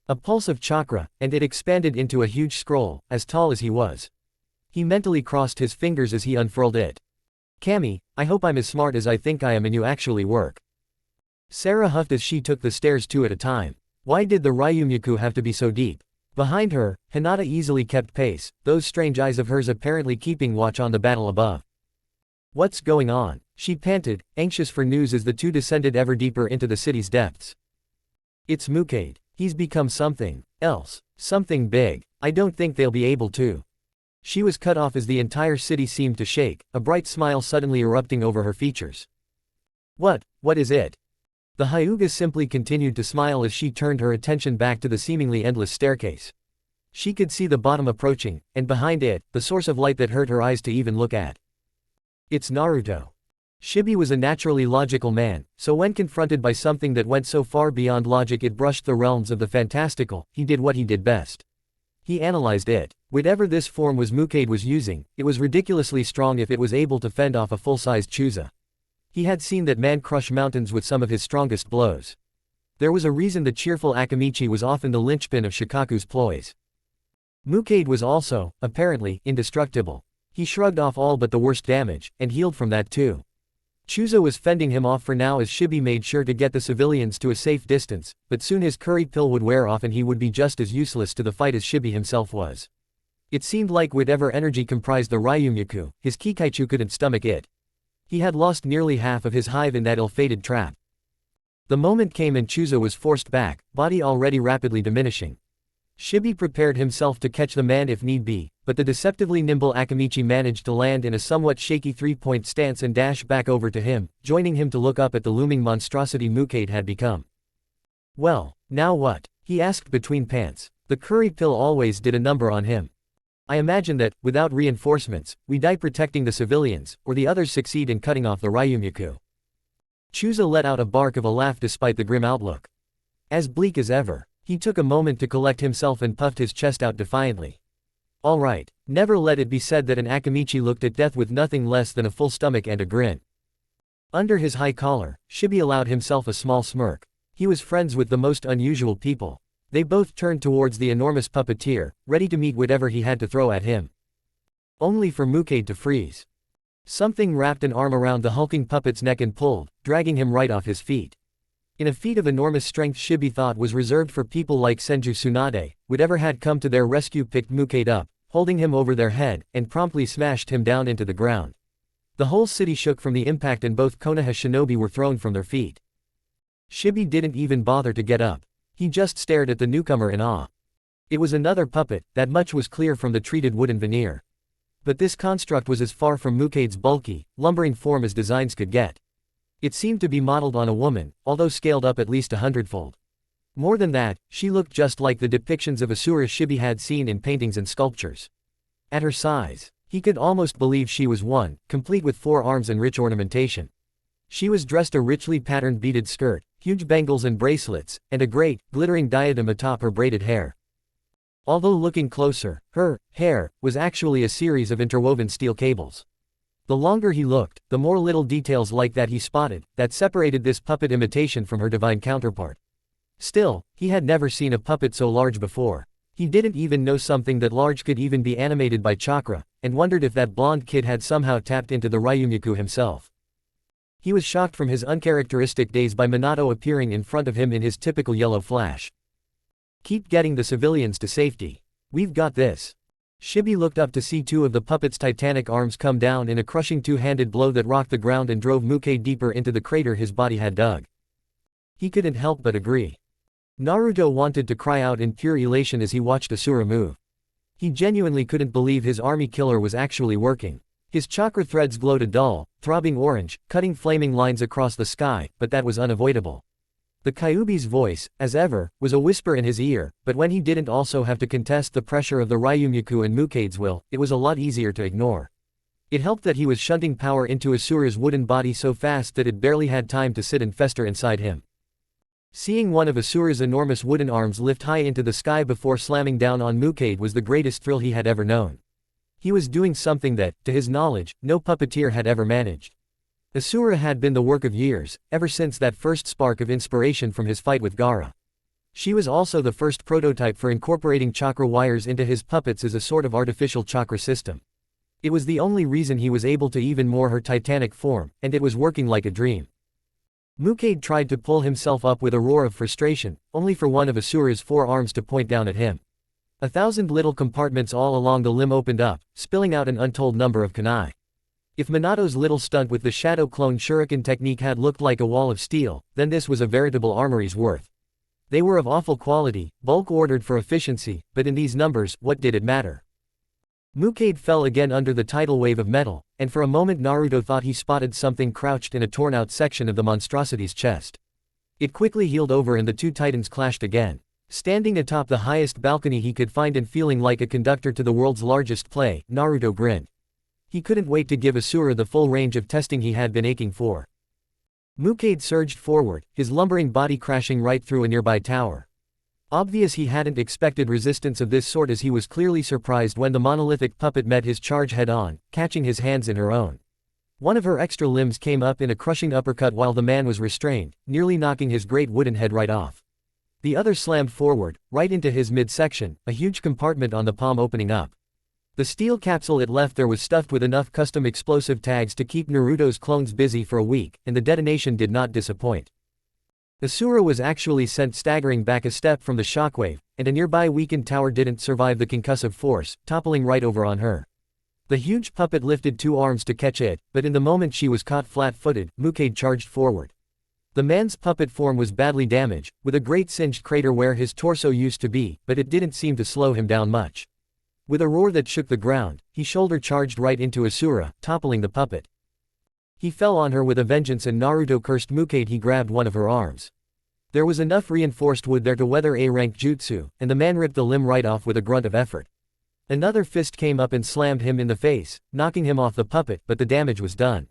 A pulse of chakra, and it expanded into a huge scroll, as tall as he was. He mentally crossed his fingers as he unfurled it. Kami, I hope I'm as smart as I think I am and you actually work. Sarah huffed as she took the stairs two at a time. Why did the Ryumyaku have to be so deep? Behind her, Hinata easily kept pace, those strange eyes of hers apparently keeping watch on the battle above. What's going on? She panted, anxious for news as the two descended ever deeper into the city's depths. It's Mukade. He's become something else. Something big. I don't think they'll be able to. She was cut off as the entire city seemed to shake, a bright smile suddenly erupting over her features. What is it? The Hyuga simply continued to smile as she turned her attention back to the seemingly endless staircase. She could see the bottom approaching, and behind it, the source of light that hurt her eyes to even look at. It's Naruto. Shibi was a naturally logical man, so when confronted by something that went so far beyond logic it brushed the realms of the fantastical, he did what he did best. He analyzed it. Whatever this form was Mukade was using, it was ridiculously strong if it was able to fend off a full-sized Chuza. He had seen that man crush mountains with some of his strongest blows. There was a reason the cheerful Akamichi was often the linchpin of Shikaku's ploys. Mukade was also, apparently, indestructible. He shrugged off all but the worst damage, and healed from that too. Chuza was fending him off for now as Shibi made sure to get the civilians to a safe distance, but soon his curry pill would wear off and he would be just as useless to the fight as Shibi himself was. It seemed like whatever energy comprised the Ryumyaku, his Kikaichu couldn't stomach it. He had lost nearly half of his hive in that ill-fated trap. The moment came and Chuza was forced back, body already rapidly diminishing. Shibi prepared himself to catch the man if need be, but the deceptively nimble Akamichi managed to land in a somewhat shaky three-point stance and dash back over to him, joining him to look up at the looming monstrosity Mukade had become. Well, now what? He asked between pants. The curry pill always did a number on him. I imagine that, without reinforcements, we die protecting the civilians, or the others succeed in cutting off the Ryumyaku. Chusa let out a bark of a laugh despite the grim outlook. As bleak as ever. He took a moment to collect himself and puffed his chest out defiantly. All right, never let it be said that an Akamichi looked at death with nothing less than a full stomach and a grin. Under his high collar, Shibi allowed himself a small smirk. He was friends with the most unusual people. They both turned towards the enormous puppeteer, ready to meet whatever he had to throw at him. Only for Mukade to freeze. Something wrapped an arm around the hulking puppet's neck and pulled, dragging him right off his feet. In a feat of enormous strength Shibi thought was reserved for people like Senju Tsunade, whatever had come to their rescue picked Mukade up, holding him over their head, and promptly smashed him down into the ground. The whole city shook from the impact and both Konoha shinobi were thrown from their feet. Shibi didn't even bother to get up. He just stared at the newcomer in awe. It was another puppet, that much was clear from the treated wooden veneer. But this construct was as far from Mukade's bulky, lumbering form as designs could get. It seemed to be modeled on a woman, although scaled up at least 100-fold. More than that, she looked just like the depictions of Asura Shibi had seen in paintings and sculptures. At her size, he could almost believe she was one, complete with 4 arms and rich ornamentation. She was dressed a richly patterned beaded skirt, huge bangles and bracelets, and a great, glittering diadem atop her braided hair. Although looking closer, her hair was actually a series of interwoven steel cables. The longer he looked, the more little details like that he spotted, that separated this puppet imitation from her divine counterpart. Still, he had never seen a puppet so large before. He didn't even know something that large could even be animated by chakra, and wondered if that blonde kid had somehow tapped into the Ryumyaku himself. He was shocked from his uncharacteristic daze by Minato appearing in front of him in his typical yellow flash. Keep getting the civilians to safety. We've got this. Shibi looked up to see 2 of the puppet's titanic arms come down in a crushing 2-handed blow that rocked the ground and drove Mukade deeper into the crater his body had dug. He couldn't help but agree. Naruto wanted to cry out in pure elation as he watched Asura move. He genuinely couldn't believe his army killer was actually working. His chakra threads glowed a dull, throbbing orange, cutting flaming lines across the sky, but that was unavoidable. The Kyuubi's voice, as ever, was a whisper in his ear, but when he didn't also have to contest the pressure of the Ryumyaku and Mukade's will, it was a lot easier to ignore. It helped that he was shunting power into Asura's wooden body so fast that it barely had time to sit and fester inside him. Seeing one of Asura's enormous wooden arms lift high into the sky before slamming down on Mukade was the greatest thrill he had ever known. He was doing something that, to his knowledge, no puppeteer had ever managed. Asura had been the work of years, ever since that first spark of inspiration from his fight with Gaara. She was also the first prototype for incorporating chakra wires into his puppets as a sort of artificial chakra system. It was the only reason he was able to even more her titanic form, and it was working like a dream. Mukade tried to pull himself up with a roar of frustration, only for one of Asura's 4 arms to point down at him. 1,000 little compartments all along the limb opened up, spilling out an untold number of kunai. If Minato's little stunt with the shadow clone shuriken technique had looked like a wall of steel, then this was a veritable armory's worth. They were of awful quality, bulk ordered for efficiency, but in these numbers, what did it matter? Mukade fell again under the tidal wave of metal, and for a moment Naruto thought he spotted something crouched in a torn-out section of the monstrosity's chest. It quickly healed over and the 2 titans clashed again. Standing atop the highest balcony he could find and feeling like a conductor to the world's largest play, Naruto grinned. He couldn't wait to give Asura the full range of testing he had been aching for. Mukade surged forward, his lumbering body crashing right through a nearby tower. Obvious he hadn't expected resistance of this sort as he was clearly surprised when the monolithic puppet met his charge head-on, catching his hands in her own. One of her extra limbs came up in a crushing uppercut while the man was restrained, nearly knocking his great wooden head right off. The other slammed forward, right into his midsection, a huge compartment on the palm opening up. The steel capsule it left there was stuffed with enough custom explosive tags to keep Naruto's clones busy for a week, and the detonation did not disappoint. Asura was actually sent staggering back a step from the shockwave, and a nearby weakened tower didn't survive the concussive force, toppling right over on her. The huge puppet lifted 2 arms to catch it, but in the moment she was caught flat-footed, Mukade charged forward. The man's puppet form was badly damaged, with a great singed crater where his torso used to be, but it didn't seem to slow him down much. With a roar that shook the ground, he shoulder-charged right into Asura, toppling the puppet. He fell on her with a vengeance and Naruto cursed Mukade. He grabbed one of her arms. There was enough reinforced wood there to weather A-rank jutsu, and the man ripped the limb right off with a grunt of effort. Another fist came up and slammed him in the face, knocking him off the puppet, but the damage was done.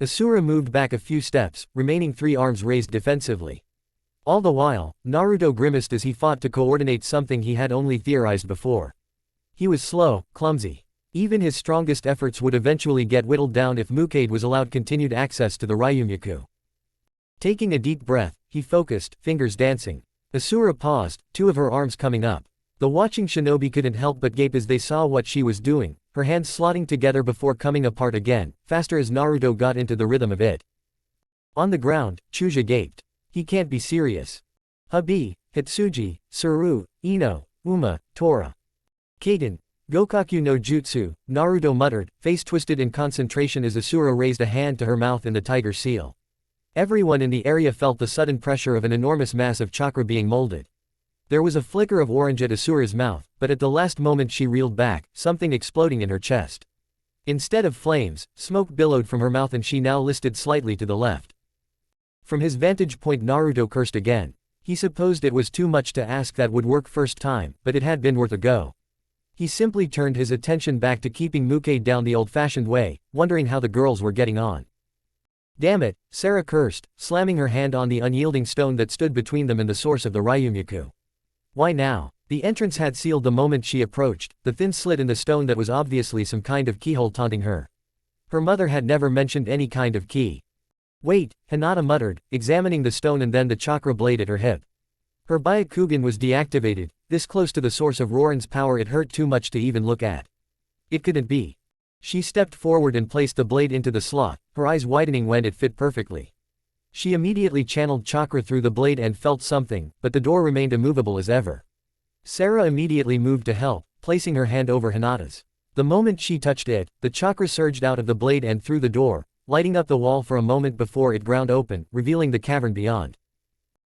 Asura moved back a few steps, remaining 3 arms raised defensively. All the while, Naruto grimaced as he fought to coordinate something he had only theorized before. He was slow, clumsy. Even his strongest efforts would eventually get whittled down if Mukade was allowed continued access to the Ryumyaku. Taking a deep breath, he focused, fingers dancing. Asura paused, 2 of her arms coming up. The watching shinobi couldn't help but gape as they saw what she was doing, her hands slotting together before coming apart again, faster as Naruto got into the rhythm of it. On the ground, Chuja gaped. He can't be serious. Habi, Hitsuji, Suru, Ino, Uma, Tora. Kaden. Gokaku no Jutsu, Naruto muttered, face twisted in concentration as Asura raised a hand to her mouth in the tiger seal. Everyone in the area felt the sudden pressure of an enormous mass of chakra being molded. There was a flicker of orange at Asura's mouth, but at the last moment she reeled back, something exploding in her chest. Instead of flames, smoke billowed from her mouth and she now listed slightly to the left. From his vantage point Naruto cursed again. He supposed it was too much to ask that would work first time, but it had been worth a go. He simply turned his attention back to keeping Mukade down the old-fashioned way, wondering how the girls were getting on. Damn it, Sarah cursed, slamming her hand on the unyielding stone that stood between them and the source of the Ryumyaku. Why now? The entrance had sealed the moment she approached, the thin slit in the stone that was obviously some kind of keyhole taunting her. Her mother had never mentioned any kind of key. Wait, Hinata muttered, examining the stone and then the chakra blade at her hip. Her Byakugan was deactivated, this close to the source of Roran's power it hurt too much to even look at. It couldn't be. She stepped forward and placed the blade into the slot, her eyes widening when it fit perfectly. She immediately channeled chakra through the blade and felt something, but the door remained immovable as ever. Sarah immediately moved to help, placing her hand over Hinata's. The moment she touched it, the chakra surged out of the blade and through the door, lighting up the wall for a moment before it ground open, revealing the cavern beyond.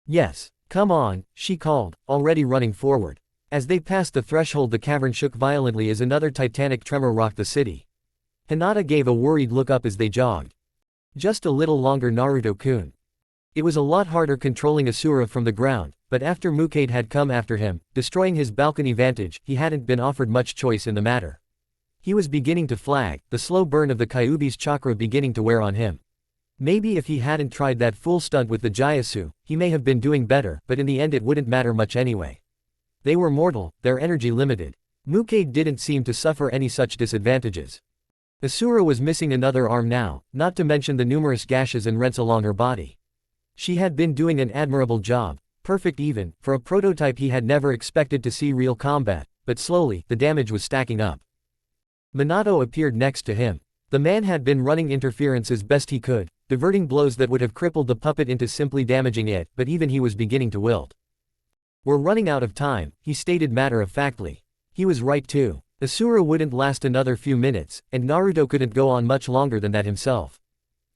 Yes, come on, she called, already running forward. As they passed the threshold the cavern shook violently as another titanic tremor rocked the city. Hinata gave a worried look up as they jogged. Just a little longer Naruto-kun. It was a lot harder controlling Asura from the ground, but after Mukade had come after him, destroying his balcony vantage, he hadn't been offered much choice in the matter. He was beginning to flag, the slow burn of the Kyuubi's chakra beginning to wear on him. Maybe if he hadn't tried that fool stunt with the Jyasu, he may have been doing better, but in the end it wouldn't matter much anyway. They were mortal, their energy limited. Mukade didn't seem to suffer any such disadvantages. Asura was missing another arm now, not to mention the numerous gashes and rents along her body. She had been doing an admirable job, perfect even, for a prototype he had never expected to see real combat, but slowly, the damage was stacking up. Minato appeared next to him. The man had been running interference as best he could, diverting blows that would have crippled the puppet into simply damaging it, but even he was beginning to wilt. We're running out of time, he stated matter-of-factly. He was right too. Asura wouldn't last another few minutes, and Naruto couldn't go on much longer than that himself.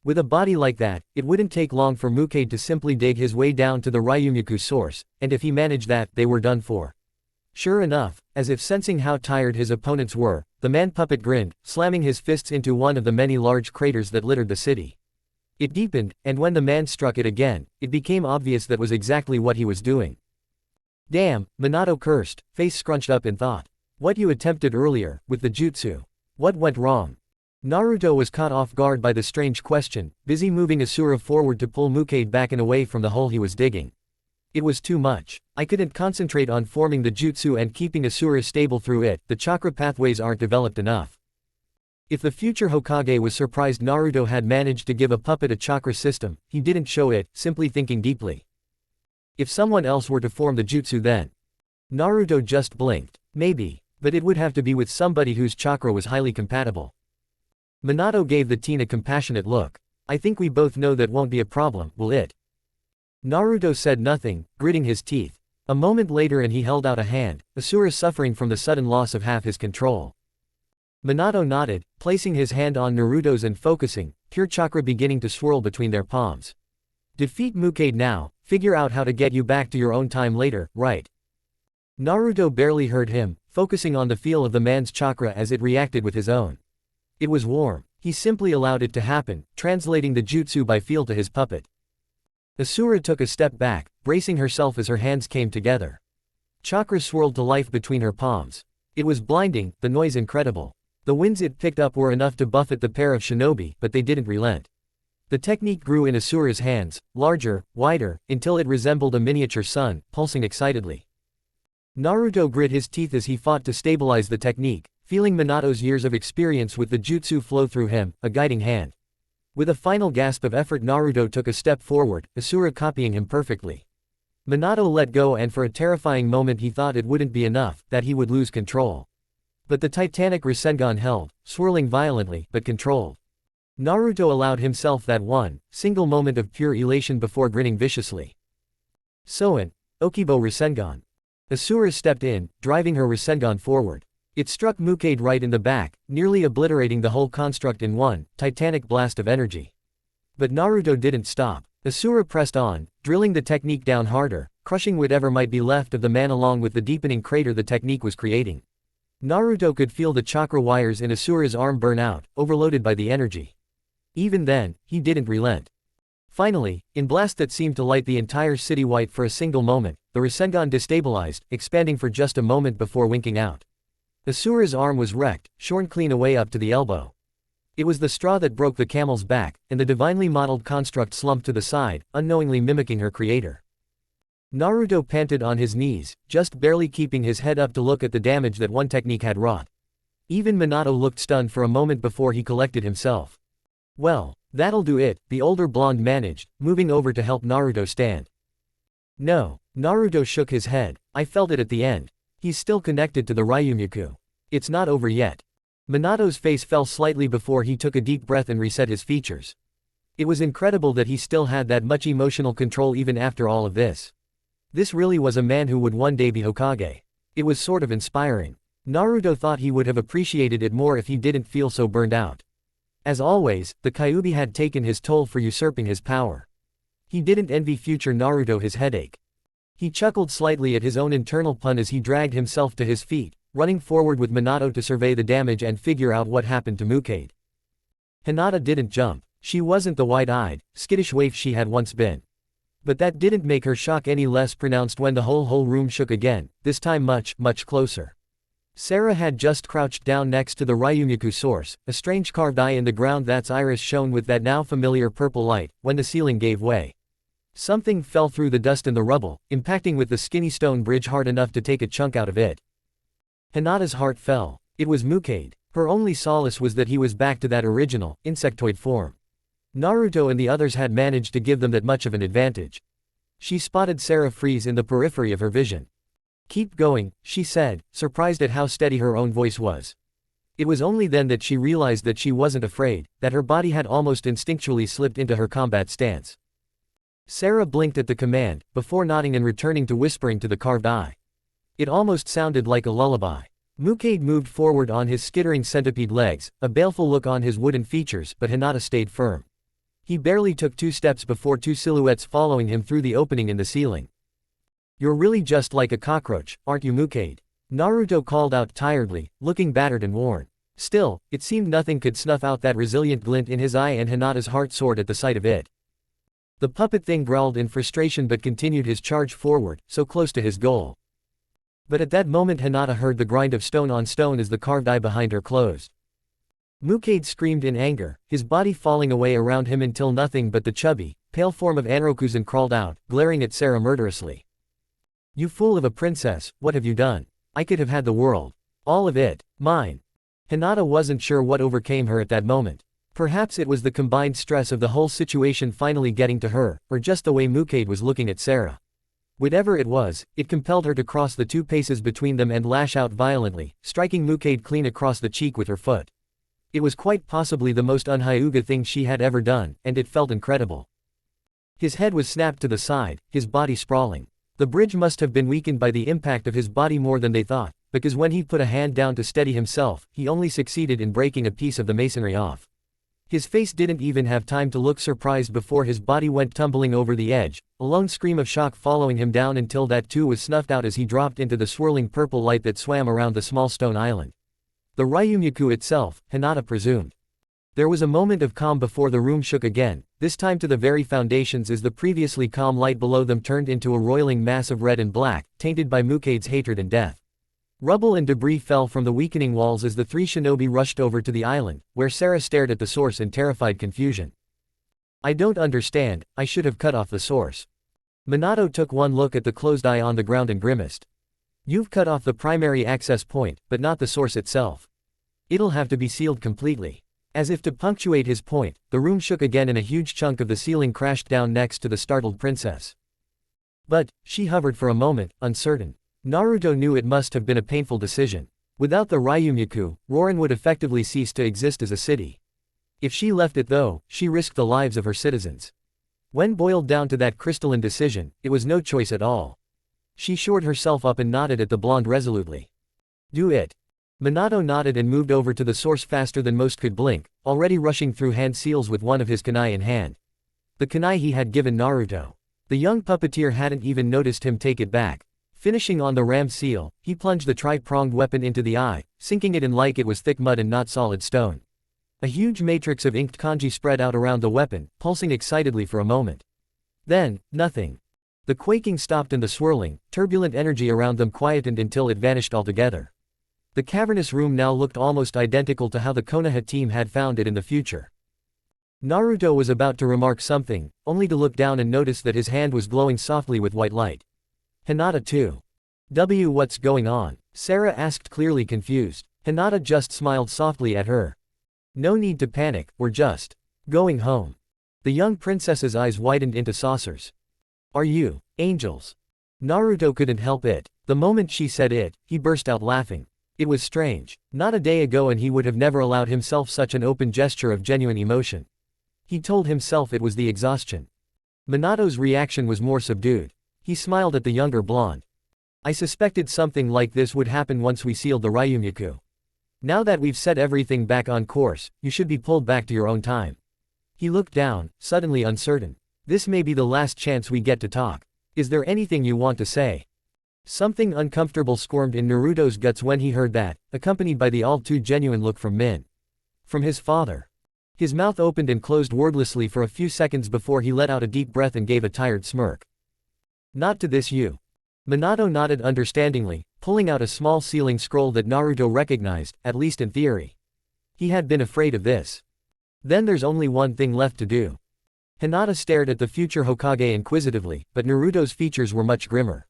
With a body like that, it wouldn't take long for Mukade to simply dig his way down to the Ryumyaku source, and if he managed that, they were done for. Sure enough, as if sensing how tired his opponents were, the man-puppet grinned, slamming his fists into one of the many large craters that littered the city. It deepened, and when the man struck it again, it became obvious that was exactly what he was doing. Damn, Minato cursed, face scrunched up in thought. What you attempted earlier, with the jutsu. What went wrong? Naruto was caught off guard by the strange question, busy moving Asura forward to pull Mukade back and away from the hole he was digging. It was too much. I couldn't concentrate on forming the jutsu and keeping Asura stable through it, the chakra pathways aren't developed enough. If the future Hokage was surprised Naruto had managed to give a puppet a chakra system, he didn't show it, simply thinking deeply. If someone else were to form the jutsu then? Naruto just blinked. Maybe. But it would have to be with somebody whose chakra was highly compatible. Minato gave the teen a compassionate look. I think we both know that won't be a problem, will it? Naruto said nothing, gritting his teeth. A moment later and he held out a hand, Asura suffering from the sudden loss of half his control. Minato nodded, placing his hand on Naruto's and focusing, pure chakra beginning to swirl between their palms. Defeat Mukade now, figure out how to get you back to your own time later, right? Naruto barely heard him, focusing on the feel of the man's chakra as it reacted with his own. It was warm. He simply allowed it to happen, translating the jutsu by feel to his puppet. Asura took a step back, bracing herself as her hands came together. Chakra swirled to life between her palms. It was blinding, the noise incredible. The winds it picked up were enough to buffet the pair of shinobi, but they didn't relent. The technique grew in Asura's hands, larger, wider, until it resembled a miniature sun, pulsing excitedly. Naruto grit his teeth as he fought to stabilize the technique, feeling Minato's years of experience with the jutsu flow through him, a guiding hand. With a final gasp of effort, Naruto took a step forward, Asura copying him perfectly. Minato let go, and for a terrifying moment he thought it wouldn't be enough, that he would lose control. But the titanic rasengan held, swirling violently, but controlled. Naruto allowed himself that one single moment of pure elation before grinning viciously. Soin, Okibo Rasengan. Asura stepped in, driving her Rasengan forward. It struck Mukade right in the back, nearly obliterating the whole construct in one titanic blast of energy. But Naruto didn't stop. Asura pressed on, drilling the technique down harder, crushing whatever might be left of the man along with the deepening crater the technique was creating. Naruto could feel the chakra wires in Asura's arm burn out, overloaded by the energy. Even then, he didn't relent. Finally, in blast that seemed to light the entire city white for a single moment, the Rasengan destabilized, expanding for just a moment before winking out. Asura's arm was wrecked, shorn clean away up to the elbow. It was the straw that broke the camel's back, and the divinely modeled construct slumped to the side, unknowingly mimicking her creator. Naruto panted on his knees, just barely keeping his head up to look at the damage that one technique had wrought. Even Minato looked stunned for a moment before he collected himself. "Well, that'll do it," the older blonde managed, moving over to help Naruto stand. "No." Naruto shook his head. "I felt it at the end. He's still connected to the Ryumyaku. It's not over yet." Minato's face fell slightly before he took a deep breath and reset his features. It was incredible that he still had that much emotional control even after all of this. This really was a man who would one day be Hokage. It was sort of inspiring. Naruto thought he would have appreciated it more if he didn't feel so burned out. As always, the Kyuubi had taken his toll for usurping his power. He didn't envy future Naruto his headache. He chuckled slightly at his own internal pun as he dragged himself to his feet, running forward with Minato to survey the damage and figure out what happened to Mukade. Hinata didn't jump. She wasn't the wide-eyed, skittish waif she had once been. But that didn't make her shock any less pronounced when the whole room shook again, this time much, much closer. Sarah had just crouched down next to the Ryumyaku source, a strange carved eye in the ground that's iris shone with that now familiar purple light, when the ceiling gave way. Something fell through the dust and the rubble, impacting with the skinny stone bridge hard enough to take a chunk out of it. Hinata's heart fell. It was Mukade. Her only solace was that he was back to that original, insectoid form. Naruto and the others had managed to give them that much of an advantage. She spotted Sarah freeze in the periphery of her vision. "Keep going," she said, surprised at how steady her own voice was. It was only then that she realized that she wasn't afraid, that her body had almost instinctually slipped into her combat stance. Sarah blinked at the command, before nodding and returning to whispering to the carved eye. It almost sounded like a lullaby. Mukade moved forward on his skittering centipede legs, a baleful look on his wooden features, but Hinata stayed firm. He barely took 2 steps before 2 silhouettes following him through the opening in the ceiling. "You're really just like a cockroach, aren't you, Mukade?" Naruto called out tiredly, looking battered and worn. Still, it seemed nothing could snuff out that resilient glint in his eye, and Hinata's heart soared at the sight of it. The puppet thing growled in frustration but continued his charge forward, so close to his goal. But at that moment Hinata heard the grind of stone on stone as the carved eye behind her closed. Mukade screamed in anger, his body falling away around him until nothing but the chubby, pale form of Anrokuzen crawled out, glaring at Sarah murderously. "You fool of a princess, what have you done? I could have had the world. All of it. Mine." Hinata wasn't sure what overcame her at that moment. Perhaps it was the combined stress of the whole situation finally getting to her, or just the way Mukade was looking at Sarah. Whatever it was, it compelled her to cross the 2 paces between them and lash out violently, striking Mukade clean across the cheek with her foot. It was quite possibly the most un-Hyuga thing she had ever done, and it felt incredible. His head was snapped to the side, his body sprawling. The bridge must have been weakened by the impact of his body more than they thought, because when he put a hand down to steady himself, he only succeeded in breaking a piece of the masonry off. His face didn't even have time to look surprised before his body went tumbling over the edge, a lone scream of shock following him down until that too was snuffed out as he dropped into the swirling purple light that swam around the small stone island. The Ryumyaku itself, Hinata presumed. There was a moment of calm before the room shook again, this time to the very foundations as the previously calm light below them turned into a roiling mass of red and black, tainted by Mukade's hatred and death. Rubble and debris fell from the weakening walls as the three shinobi rushed over to the island, where Sarah stared at the source in terrified confusion. I don't understand, I should have cut off the source. Minato took one look at the closed eye on the ground and grimaced. You've cut off the primary access point, but not the source itself. It'll have to be sealed completely. As if to punctuate his point, the room shook again and a huge chunk of the ceiling crashed down next to the startled princess. But, she hovered for a moment, uncertain. Naruto knew it must have been a painful decision. Without the Ryumyaku, Rorin would effectively cease to exist as a city. If she left it though, she risked the lives of her citizens. When boiled down to that crystalline decision, it was no choice at all. She shored herself up and nodded at the blonde resolutely. Do it. Minato nodded and moved over to the source faster than most could blink, already rushing through hand seals with one of his kunai in hand. The kunai he had given Naruto. The young puppeteer hadn't even noticed him take it back. Finishing on the ram seal, he plunged the tri-pronged weapon into the eye, sinking it in like it was thick mud and not solid stone. A huge matrix of inked kanji spread out around the weapon, pulsing excitedly for a moment. Then, nothing. The quaking stopped and the swirling, turbulent energy around them quietened until it vanished altogether. The cavernous room now looked almost identical to how the Konoha team had found it in the future. Naruto was about to remark something, only to look down and notice that his hand was glowing softly with white light. Hinata too. What's going on? Sarah asked, clearly confused. Hinata just smiled softly at her. No need to panic, we're just going home. The young princess's eyes widened into saucers. Are you angels? Naruto couldn't help it. The moment she said it, he burst out laughing. It was strange. Not a day ago and he would have never allowed himself such an open gesture of genuine emotion. He told himself it was the exhaustion. Minato's reaction was more subdued. He smiled at the younger blonde. I suspected something like this would happen once we sealed the Ryumyaku. Now that we've set everything back on course, you should be pulled back to your own time. He looked down, suddenly uncertain. This may be the last chance we get to talk. Is there anything you want to say? Something uncomfortable squirmed in Naruto's guts when he heard that, accompanied by the all-too-genuine look from Min. From his father. His mouth opened and closed wordlessly for a few seconds before he let out a deep breath and gave a tired smirk. Not to this you. Minato nodded understandingly, pulling out a small sealing scroll that Naruto recognized, at least in theory. He had been afraid of this. Then there's only one thing left to do. Hinata stared at the future Hokage inquisitively, but Naruto's features were much grimmer.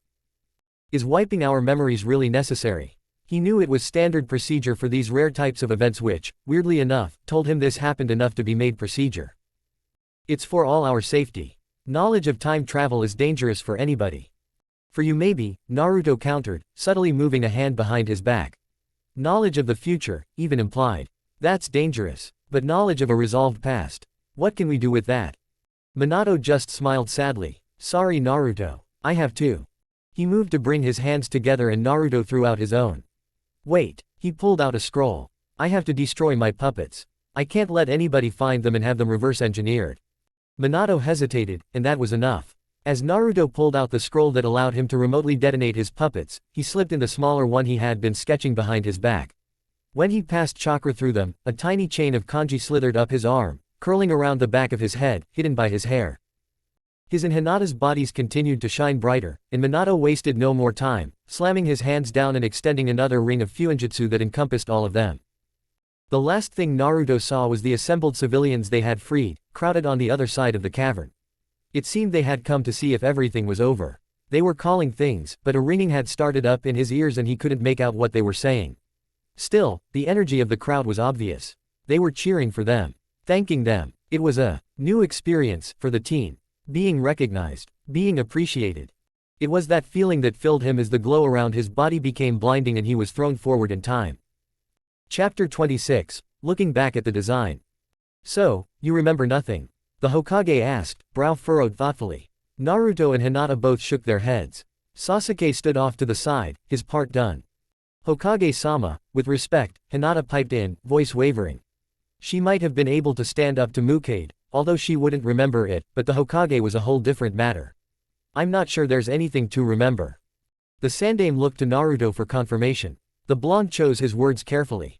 Is wiping our memories really necessary? He knew it was standard procedure for these rare types of events which, weirdly enough, told him this happened enough to be made procedure. It's for all our safety. Knowledge of time travel is dangerous for anybody. For you maybe, Naruto countered, subtly moving a hand behind his back. Knowledge of the future, even implied. That's dangerous. But knowledge of a resolved past. What can we do with that? Minato just smiled sadly. Sorry Naruto. I have to. He moved to bring his hands together and Naruto threw out his own. Wait. He pulled out a scroll. I have to destroy my puppets. I can't let anybody find them and have them reverse engineered. Minato hesitated, and that was enough. As Naruto pulled out the scroll that allowed him to remotely detonate his puppets, he slipped in the smaller one he had been sketching behind his back. When he passed chakra through them, a tiny chain of kanji slithered up his arm, curling around the back of his head, hidden by his hair. His and Hinata's bodies continued to shine brighter, and Minato wasted no more time, slamming his hands down and extending another ring of Fuinjutsu that encompassed all of them. The last thing Naruto saw was the assembled civilians they had freed, crowded on the other side of the cavern. It seemed they had come to see if everything was over. They were calling things, but a ringing had started up in his ears and he couldn't make out what they were saying. Still, the energy of the crowd was obvious. They were cheering for them, thanking them. It was a new experience for the teen. Being recognized, being appreciated. It was that feeling that filled him as the glow around his body became blinding and he was thrown forward in time. Chapter 26, looking back at the design. So, you remember nothing? The Hokage asked, brow furrowed thoughtfully. Naruto and Hinata both shook their heads. Sasuke stood off to the side, his part done. Hokage-sama, with respect, Hinata piped in, voice wavering. She might have been able to stand up to Mukade, although she wouldn't remember it, but the Hokage was a whole different matter. I'm not sure there's anything to remember. The Sandaime looked to Naruto for confirmation. The blonde chose his words carefully.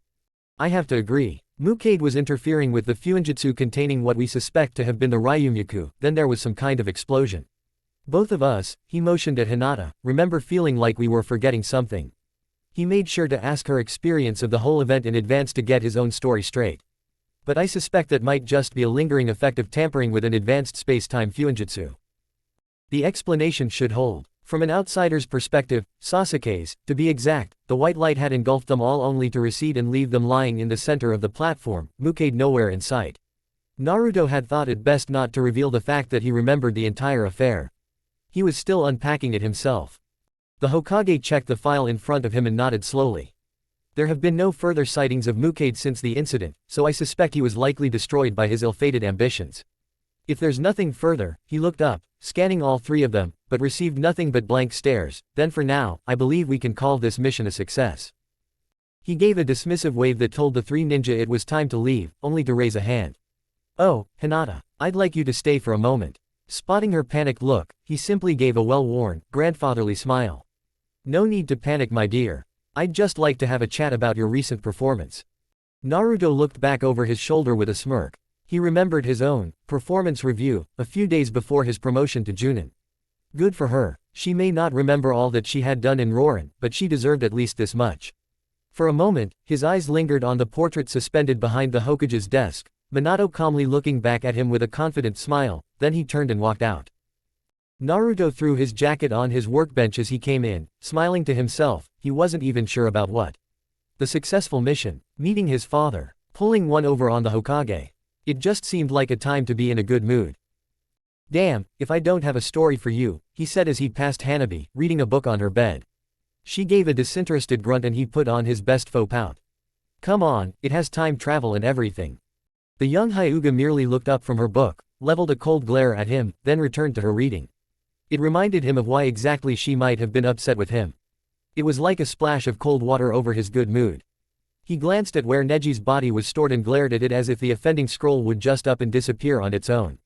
I have to agree. Mukade was interfering with the fuinjutsu containing what we suspect to have been the Ryumyaku, then there was some kind of explosion. Both of us, he motioned at Hinata, remember feeling like we were forgetting something. He made sure to ask her experience of the whole event in advance to get his own story straight. But I suspect that might just be a lingering effect of tampering with an advanced space-time fuinjutsu. The explanation should hold. From an outsider's perspective, Sasuke's, to be exact, the white light had engulfed them all only to recede and leave them lying in the center of the platform, Mukade nowhere in sight. Naruto had thought it best not to reveal the fact that he remembered the entire affair. He was still unpacking it himself. The Hokage checked the file in front of him and nodded slowly. There have been no further sightings of Mukade since the incident, so I suspect he was likely destroyed by his ill-fated ambitions. If there's nothing further, he looked up, scanning all three of them, but received nothing but blank stares, then for now, I believe we can call this mission a success. He gave a dismissive wave that told the three ninja it was time to leave, only to raise a hand. Oh, Hinata, I'd like you to stay for a moment. Spotting her panicked look, he simply gave a well-worn, grandfatherly smile. No need to panic, my dear. I'd just like to have a chat about your recent performance. Naruto looked back over his shoulder with a smirk. He remembered his own performance review, a few days before his promotion to Junin. Good for her. She may not remember all that she had done in Rorin, but she deserved at least this much. For a moment, his eyes lingered on the portrait suspended behind the Hokage's desk, Minato calmly looking back at him with a confident smile, then he turned and walked out. Naruto threw his jacket on his workbench as he came in, smiling to himself, he wasn't even sure about what. The successful mission, meeting his father, pulling one over on the Hokage. It just seemed like a time to be in a good mood. Damn, if I don't have a story for you, he said as he passed Hanabi, reading a book on her bed. She gave a disinterested grunt and he put on his best faux pout. Come on, it has time travel and everything. The young Hyuga merely looked up from her book, leveled a cold glare at him, then returned to her reading. It reminded him of why exactly she might have been upset with him. It was like a splash of cold water over his good mood. He glanced at where Neji's body was stored and glared at it as if the offending scroll would just up and disappear on its own.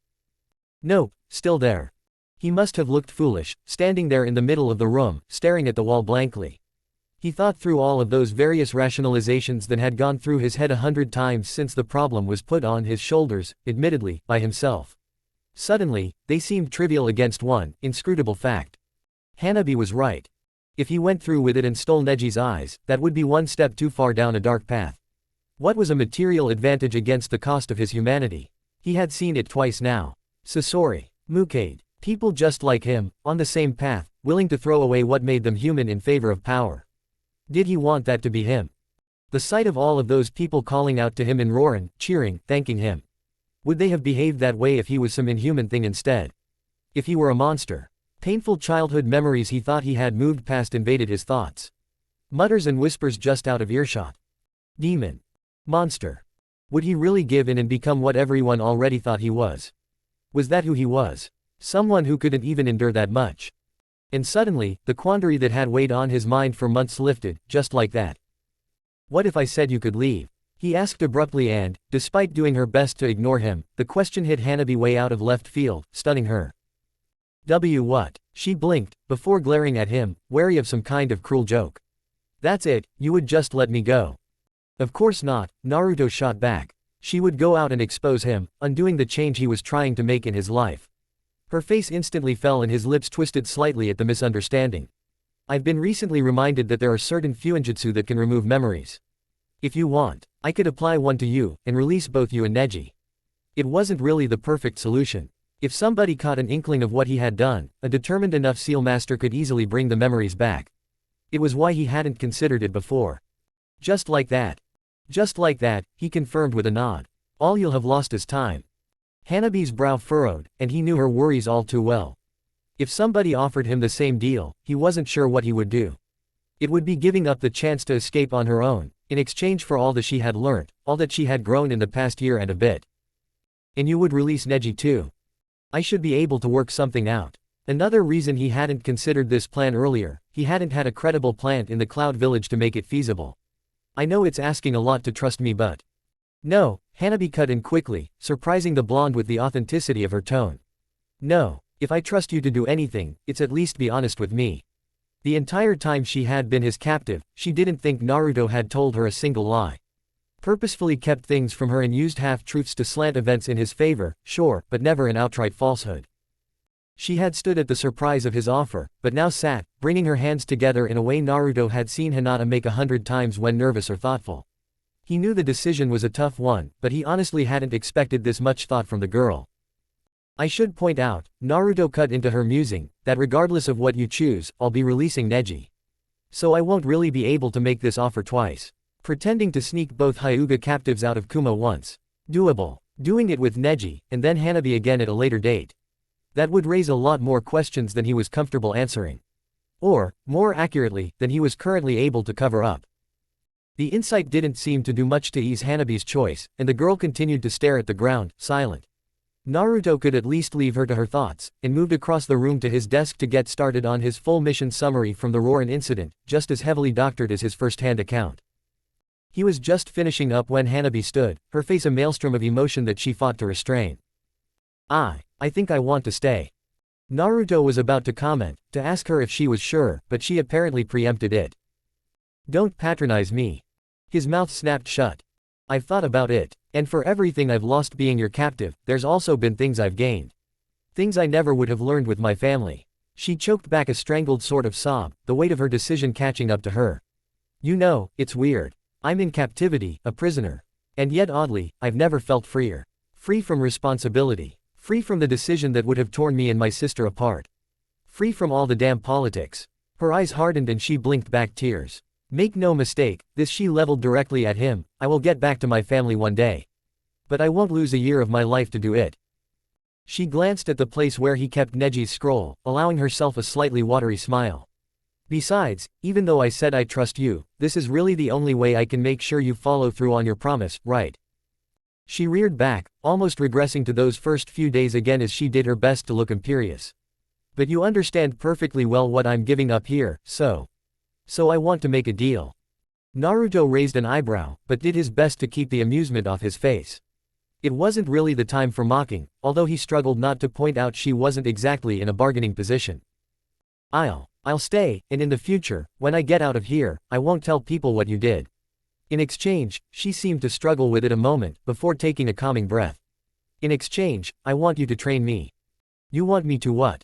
Nope, still there. He must have looked foolish, standing there in the middle of the room, staring at the wall blankly. He thought through all of those various rationalizations that had gone through his head 100 times since the problem was put on his shoulders, admittedly, by himself. Suddenly, they seemed trivial against one inscrutable fact. Hanabi was right. If he went through with it and stole Neji's eyes, that would be one step too far down a dark path. What was a material advantage against the cost of his humanity? He had seen it twice now. Sasori, Mukade, people just like him, on the same path, willing to throw away what made them human in favor of power. Did he want that to be him? The sight of all of those people calling out to him in Rorin, cheering, thanking him. Would they have behaved that way if he was some inhuman thing instead? If he were a monster? Painful childhood memories he thought he had moved past invaded his thoughts. Mutters and whispers just out of earshot. Demon. Monster. Would he really give in and become what everyone already thought he was? Was that who he was? Someone who couldn't even endure that much. And suddenly, the quandary that had weighed on his mind for months lifted, just like that. What if I said you could leave? He asked abruptly and, despite doing her best to ignore him, the question hit Hanabi way out of left field, stunning her. What? She blinked, before glaring at him, wary of some kind of cruel joke. That's it, you would just let me go. Of course not, Naruto shot back. She would go out and expose him, undoing the change he was trying to make in his life. Her face instantly fell and his lips twisted slightly at the misunderstanding. I've been recently reminded that there are certain fuinjutsu that can remove memories. If you want, I could apply one to you, and release both you and Neji. It wasn't really the perfect solution. If somebody caught an inkling of what he had done, a determined enough seal master could easily bring the memories back. It was why he hadn't considered it before. Just like that. Just like that, he confirmed with a nod. All you'll have lost is time. Hanabi's brow furrowed, and he knew her worries all too well. If somebody offered him the same deal, he wasn't sure what he would do. It would be giving up the chance to escape on her own, in exchange for all that she had learned, all that she had grown in the past year and a bit. And you would release Neji too. I should be able to work something out. Another reason he hadn't considered this plan earlier, he hadn't had a credible plan in the Cloud Village to make it feasible. I know it's asking a lot to trust me, but... No, Hanabi cut in quickly, surprising the blonde with the authenticity of her tone. No, if I trust you to do anything, it's at least be honest with me. The entire time she had been his captive, she didn't think Naruto had told her a single lie. Purposefully kept things from her and used half-truths to slant events in his favor, sure, but never an outright falsehood. She had stood at the surprise of his offer, but now sat, bringing her hands together in a way Naruto had seen Hinata make 100 times when nervous or thoughtful. He knew the decision was a tough one, but he honestly hadn't expected this much thought from the girl. I should point out, Naruto cut into her musing, that regardless of what you choose, I'll be releasing Neji. So I won't really be able to make this offer twice. Pretending to sneak both Hyuga captives out of Kumo once. Doable. Doing it with Neji, and then Hanabi again at a later date. That would raise a lot more questions than he was comfortable answering. Or, more accurately, than he was currently able to cover up. The insight didn't seem to do much to ease Hanabi's choice, and the girl continued to stare at the ground, silent. Naruto could at least leave her to her thoughts, and moved across the room to his desk to get started on his full mission summary from the Rorin incident, just as heavily doctored as his first-hand account. He was just finishing up when Hanabi stood, her face a maelstrom of emotion that she fought to restrain. I think I want to stay. Naruto was about to comment, to ask her if she was sure, but she apparently preempted it. Don't patronize me. His mouth snapped shut. I've thought about it, and for everything I've lost being your captive, there's also been things I've gained. Things I never would have learned with my family. She choked back a strangled sort of sob, the weight of her decision catching up to her. You know, it's weird. I'm in captivity, a prisoner. And yet oddly, I've never felt freer. Free from responsibility. Free from the decision that would have torn me and my sister apart. Free from all the damn politics. Her eyes hardened and she blinked back tears. Make no mistake, this she leveled directly at him. I will get back to my family one day. But I won't lose a year of my life to do it. She glanced at the place where he kept Neji's scroll, allowing herself a slightly watery smile. Besides, even though I said I trust you, this is really the only way I can make sure you follow through on your promise, right? She reared back, almost regressing to those first few days again as she did her best to look imperious. But you understand perfectly well what I'm giving up here, so I want to make a deal. Naruto raised an eyebrow, but did his best to keep the amusement off his face. It wasn't really the time for mocking, although he struggled not to point out she wasn't exactly in a bargaining position. I'll stay, and in the future, when I get out of here, I won't tell people what you did. In exchange, she seemed to struggle with it a moment, before taking a calming breath. In exchange, I want you to train me. You want me to what?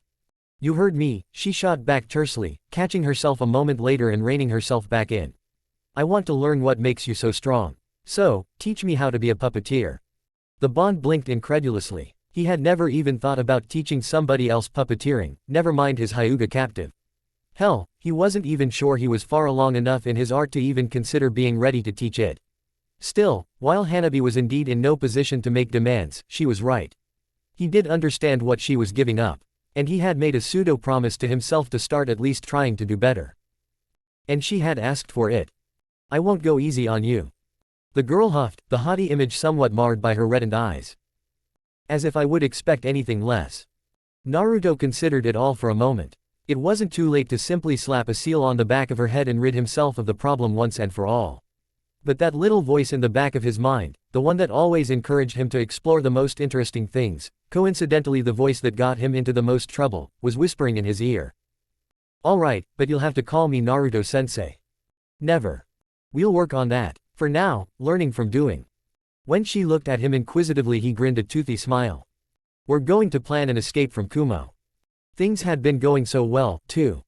You heard me, she shot back tersely, catching herself a moment later and reining herself back in. I want to learn what makes you so strong. So, teach me how to be a puppeteer. The Bond blinked incredulously. He had never even thought about teaching somebody else puppeteering, never mind his Hyuga captive. Hell, he wasn't even sure he was far along enough in his art to even consider being ready to teach it. Still, while Hanabi was indeed in no position to make demands, she was right. He did understand what she was giving up. And he had made a pseudo-promise to himself to start at least trying to do better. And she had asked for it. I won't go easy on you. The girl huffed, the haughty image somewhat marred by her reddened eyes. As if I would expect anything less. Naruto considered it all for a moment. It wasn't too late to simply slap a seal on the back of her head and rid himself of the problem once and for all. But that little voice in the back of his mind, the one that always encouraged him to explore the most interesting things, coincidentally the voice that got him into the most trouble, was whispering in his ear. Alright, but you'll have to call me Naruto-sensei. Never. We'll work on that. For now, learning from doing. When she looked at him inquisitively he grinned a toothy smile. We're going to plan an escape from Kumo. Things had been going so well, too.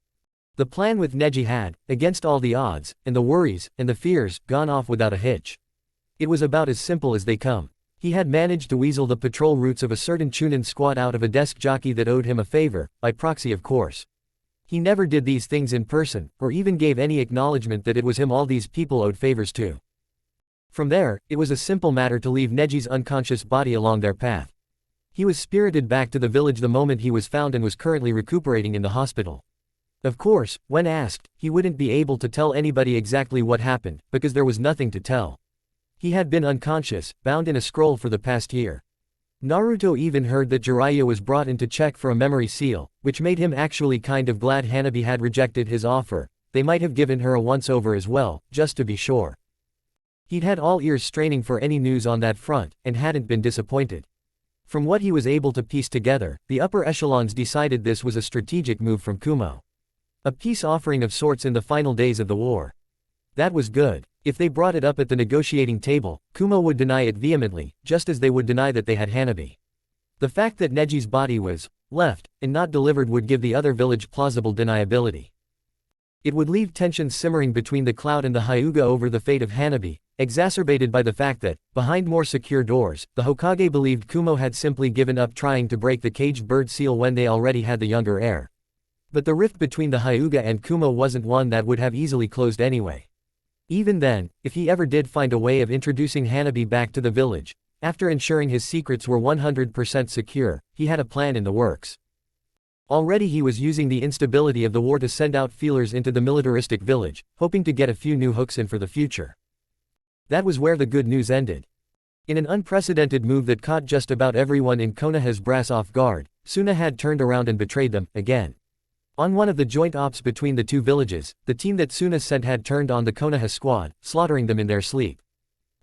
The plan with Neji had, against all the odds, and the worries, and the fears, gone off without a hitch. It was about as simple as they come. He had managed to weasel the patrol routes of a certain Chunin squad out of a desk jockey that owed him a favor, by proxy of course. He never did these things in person, or even gave any acknowledgement that it was him all these people owed favors to. From there, it was a simple matter to leave Neji's unconscious body along their path. He was spirited back to the village the moment he was found and was currently recuperating in the hospital. Of course, when asked, he wouldn't be able to tell anybody exactly what happened, because there was nothing to tell. He had been unconscious, bound in a scroll for the past year. Naruto even heard that Jiraiya was brought in to check for a memory seal, which made him actually kind of glad Hanabi had rejected his offer. They might have given her a once-over as well, just to be sure. He'd had all ears straining for any news on that front, and hadn't been disappointed. From what he was able to piece together, the upper echelons decided this was a strategic move from Kumo. A peace offering of sorts in the final days of the war. That was good. If they brought it up at the negotiating table, Kumo would deny it vehemently, just as they would deny that they had hanabi. The fact that Neji's body was left and not delivered would give the other village plausible deniability. It would leave tensions simmering between the Cloud and the Hyuga over the fate of Hanabi, exacerbated by the fact that, behind more secure doors, the Hokage believed Kumo had simply given up trying to break the caged bird seal when they already had the younger heir. But the rift between the Hyuga and Kumo wasn't one that would have easily closed anyway. Even then, if he ever did find a way of introducing Hanabi back to the village, after ensuring his secrets were 100% secure, he had a plan in the works. Already he was using the instability of the war to send out feelers into the militaristic village, hoping to get a few new hooks in for the future. That was where the good news ended. In an unprecedented move that caught just about everyone in Konoha's brass off guard, Suna had turned around and betrayed them, again. On one of the joint ops between the two villages, the team that Suna sent had turned on the Konoha squad, slaughtering them in their sleep.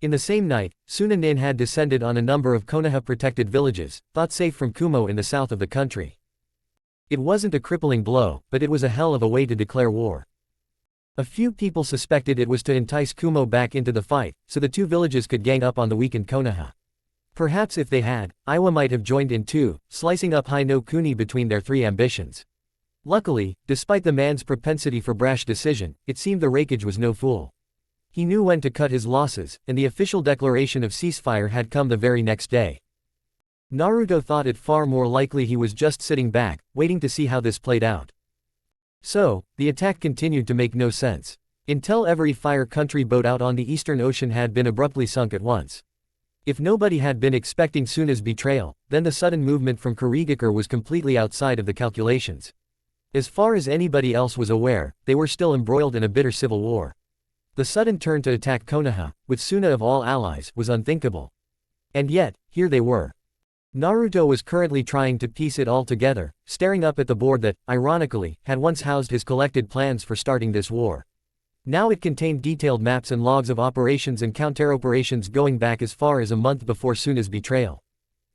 In the same night, Suna Nin had descended on a number of Konoha-protected villages, thought safe from Kumo in the south of the country. It wasn't a crippling blow, but it was a hell of a way to declare war. A few people suspected it was to entice Kumo back into the fight, so the two villages could gang up on the weakened Konoha. Perhaps if they had, Iwa might have joined in too, slicing up Hai no Kuni between their three ambitions. Luckily, despite the man's propensity for brash decision, it seemed the Raikage was no fool. He knew when to cut his losses, and the official declaration of ceasefire had come the very next day. Naruto thought it far more likely he was just sitting back, waiting to see how this played out. So, the attack continued to make no sense. Until every Fire Country boat out on the Eastern Ocean had been abruptly sunk at once. If nobody had been expecting Suna's betrayal, then the sudden movement from Kurigakure was completely outside of the calculations. As far as anybody else was aware, they were still embroiled in a bitter civil war. The sudden turn to attack Konoha, with Suna of all allies, was unthinkable. And yet, here they were. Naruto was currently trying to piece it all together, staring up at the board that, ironically, had once housed his collected plans for starting this war. Now it contained detailed maps and logs of operations and counter-operations going back as far as a month before Suna's betrayal.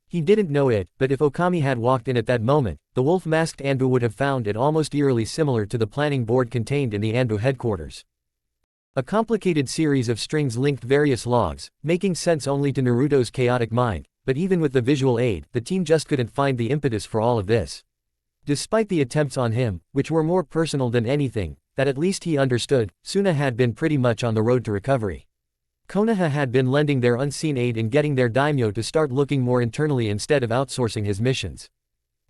He didn't know it, but if Okami had walked in at that moment, the wolf-masked Anbu would have found it almost eerily similar to the planning board contained in the Anbu headquarters. A complicated series of strings linked various logs, making sense only to Naruto's chaotic mind, but even with the visual aid, the team just couldn't find the impetus for all of this. Despite the attempts on him, which were more personal than anything, that at least he understood, Suna had been pretty much on the road to recovery. Konoha had been lending their unseen aid in getting their daimyo to start looking more internally instead of outsourcing his missions.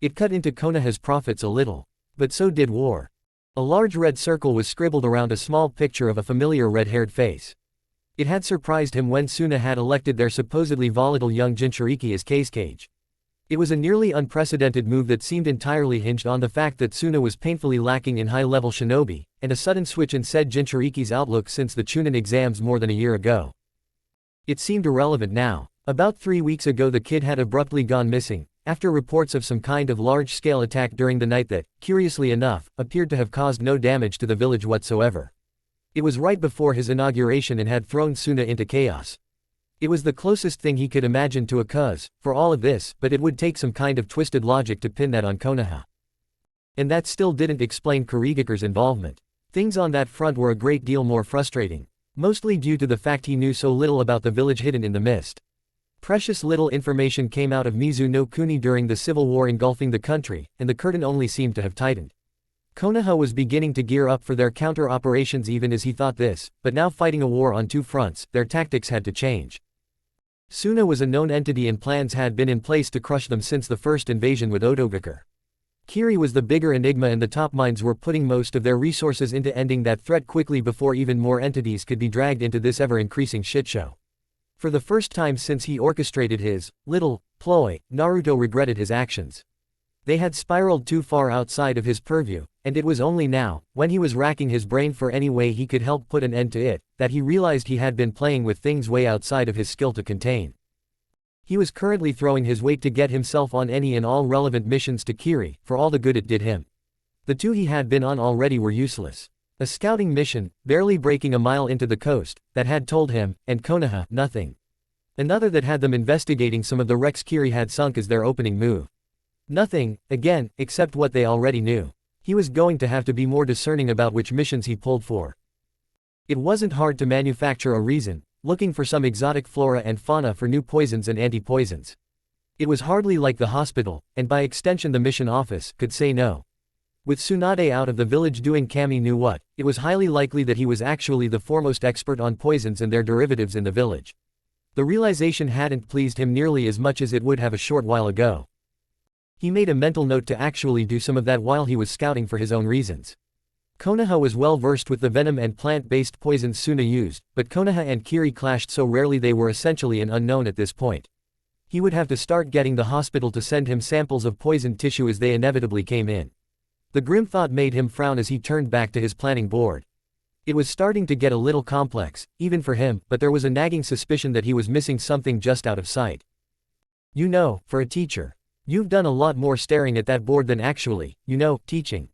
It cut into Konoha's profits a little. But so did war. A large red circle was scribbled around a small picture of a familiar red-haired face. It had surprised him when Suna had elected their supposedly volatile young Jinchuriki as Kage. It was a nearly unprecedented move that seemed entirely hinged on the fact that Suna was painfully lacking in high-level shinobi, and a sudden switch in said Jinchuriki's outlook since the Chunin exams more than a year ago. It seemed irrelevant now. About 3 weeks ago the kid had abruptly gone missing, after reports of some kind of large-scale attack during the night that, curiously enough, appeared to have caused no damage to the village whatsoever. It was right before his inauguration and had thrown Suna into chaos. It was the closest thing he could imagine to a cause for all of this, but it would take some kind of twisted logic to pin that on Konoha. And that still didn't explain Kurigakure's involvement. Things on that front were a great deal more frustrating, mostly due to the fact he knew so little about the village hidden in the mist. Precious little information came out of Mizu no Kuni during the civil war engulfing the country, and the curtain only seemed to have tightened. Konoha was beginning to gear up for their counter-operations even as he thought this, but now fighting a war on two fronts, their tactics had to change. Suna was a known entity and plans had been in place to crush them since the first invasion with Otogakure. Kiri was the bigger enigma and the top minds were putting most of their resources into ending that threat quickly before even more entities could be dragged into this ever-increasing shitshow. For the first time since he orchestrated his little ploy, Naruto regretted his actions. They had spiraled too far outside of his purview, and it was only now, when he was racking his brain for any way he could help put an end to it, that he realized he had been playing with things way outside of his skill to contain. He was currently throwing his weight to get himself on any and all relevant missions to Kiri, for all the good it did him. The two he had been on already were useless. A scouting mission, barely breaking a mile into the coast, that had told him, and Konoha, nothing. Another that had them investigating some of the wrecks Kiri had sunk as their opening move. Nothing, again, except what they already knew. He was going to have to be more discerning about which missions he pulled for. It wasn't hard to manufacture a reason, looking for some exotic flora and fauna for new poisons and anti-poisons. It was hardly like the hospital, and by extension the mission office, could say no. With Tsunade out of the village doing Kami knew what, it was highly likely that he was actually the foremost expert on poisons and their derivatives in the village. The realization hadn't pleased him nearly as much as it would have a short while ago. He made a mental note to actually do some of that while he was scouting for his own reasons. Konoha was well versed with the venom and plant-based poisons Suna used, but Konoha and Kiri clashed so rarely they were essentially an unknown at this point. He would have to start getting the hospital to send him samples of poisoned tissue as they inevitably came in. The grim thought made him frown as he turned back to his planning board. It was starting to get a little complex, even for him, but there was a nagging suspicion that he was missing something just out of sight. You know, for a teacher, you've done a lot more staring at that board than actually, teaching.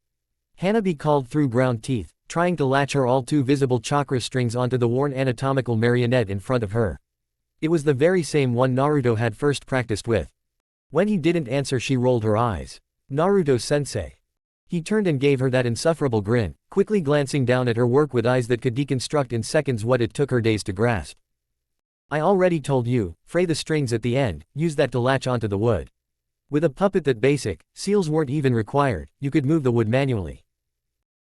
Hanabi called through ground teeth, trying to latch her all too visible chakra strings onto the worn anatomical marionette in front of her. It was the very same one Naruto had first practiced with. When he didn't answer, she rolled her eyes. Naruto-sensei. He turned and gave her that insufferable grin, quickly glancing down at her work with eyes that could deconstruct in seconds what it took her days to grasp. I already told you, fray the strings at the end, use that to latch onto the wood. With a puppet that basic, seals weren't even required, you could move the wood manually.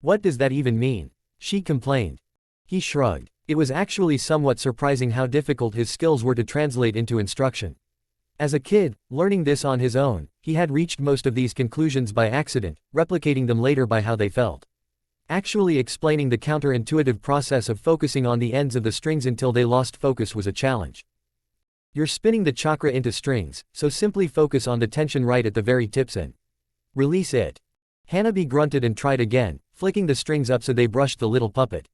What does that even mean? She complained. He shrugged. It was actually somewhat surprising how difficult his skills were to translate into instruction. As a kid, learning this on his own, he had reached most of these conclusions by accident, replicating them later by how they felt. Actually explaining the counterintuitive process of focusing on the ends of the strings until they lost focus was a challenge. You're spinning the chakra into strings, so simply focus on the tension right at the very tips and release it. Hanabi grunted and tried again, flicking the strings up so they brushed the little puppet.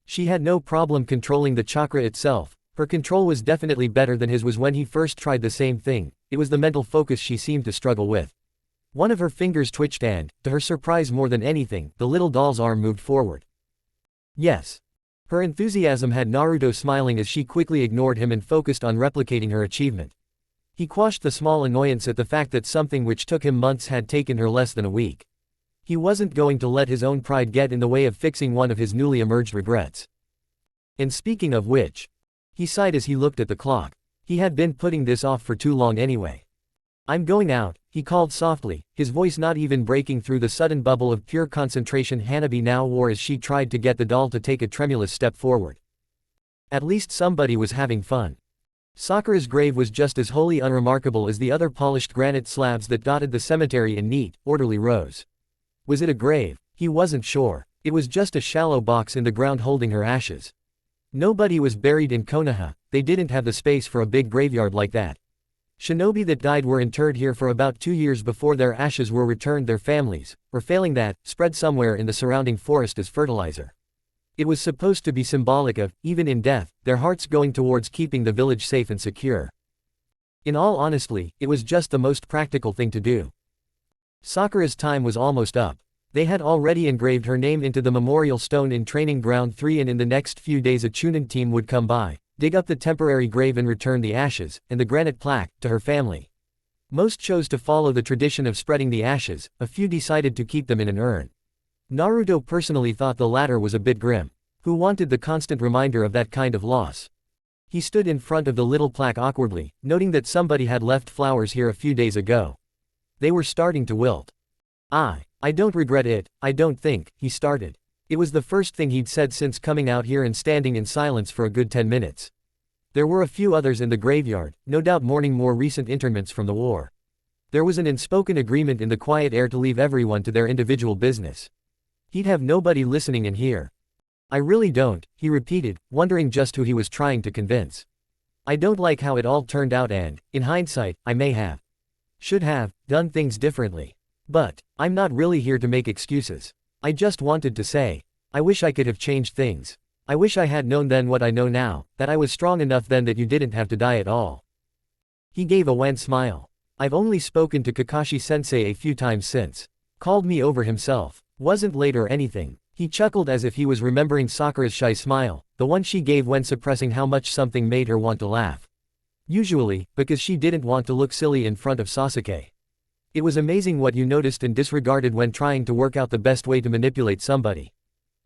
She had no problem controlling the chakra itself. Her control was definitely better than his was when he first tried the same thing. It was the mental focus she seemed to struggle with. One of her fingers twitched and, to her surprise more than anything, the little doll's arm moved forward. Yes. Her enthusiasm had Naruto smiling as she quickly ignored him and focused on replicating her achievement. He quashed the small annoyance at the fact that something which took him months had taken her less than a week. He wasn't going to let his own pride get in the way of fixing one of his newly emerged regrets. And speaking of which, he sighed as he looked at the clock. He had been putting this off for too long anyway. I'm going out, he called softly, his voice not even breaking through the sudden bubble of pure concentration Hanabi now wore as she tried to get the doll to take a tremulous step forward. At least somebody was having fun. Sakura's grave was just as wholly unremarkable as the other polished granite slabs that dotted the cemetery in neat, orderly rows. Was it a grave? He wasn't sure. It was just a shallow box in the ground holding her ashes. Nobody was buried in Konoha, they didn't have the space for a big graveyard like that. Shinobi that died were interred here for about 2 years before their ashes were returned their families, or failing that, spread somewhere in the surrounding forest as fertilizer. It was supposed to be symbolic of, even in death, their hearts going towards keeping the village safe and secure. In all honesty, it was just the most practical thing to do. Sakura's time was almost up. They had already engraved her name into the memorial stone in Training Ground 3 and in the next few days a Chunin team would come by, dig up the temporary grave and return the ashes, and the granite plaque, to her family. Most chose to follow the tradition of spreading the ashes, a few decided to keep them in an urn. Naruto personally thought the latter was a bit grim. Who wanted the constant reminder of that kind of loss? He stood in front of the little plaque awkwardly, noting that somebody had left flowers here a few days ago. They were starting to wilt. I don't regret it, I don't think, he started. It was the first thing he'd said since coming out here and standing in silence for a good 10 minutes. There were a few others in the graveyard, no doubt mourning more recent internments from the war. There was an unspoken agreement in the quiet air to leave everyone to their individual business. He'd have nobody listening in here. I really don't, he repeated, wondering just who he was trying to convince. I don't like how it all turned out and, in hindsight, I should have, done things differently. But, I'm not really here to make excuses. I just wanted to say, I wish I could have changed things. I wish I had known then what I know now, that I was strong enough then that you didn't have to die at all. He gave a wan smile. I've only spoken to Kakashi-sensei a few times since. Called me over himself. Wasn't late or anything. He chuckled as if he was remembering Sakura's shy smile, the one she gave when suppressing how much something made her want to laugh. Usually, because she didn't want to look silly in front of Sasuke. It was amazing what you noticed and disregarded when trying to work out the best way to manipulate somebody.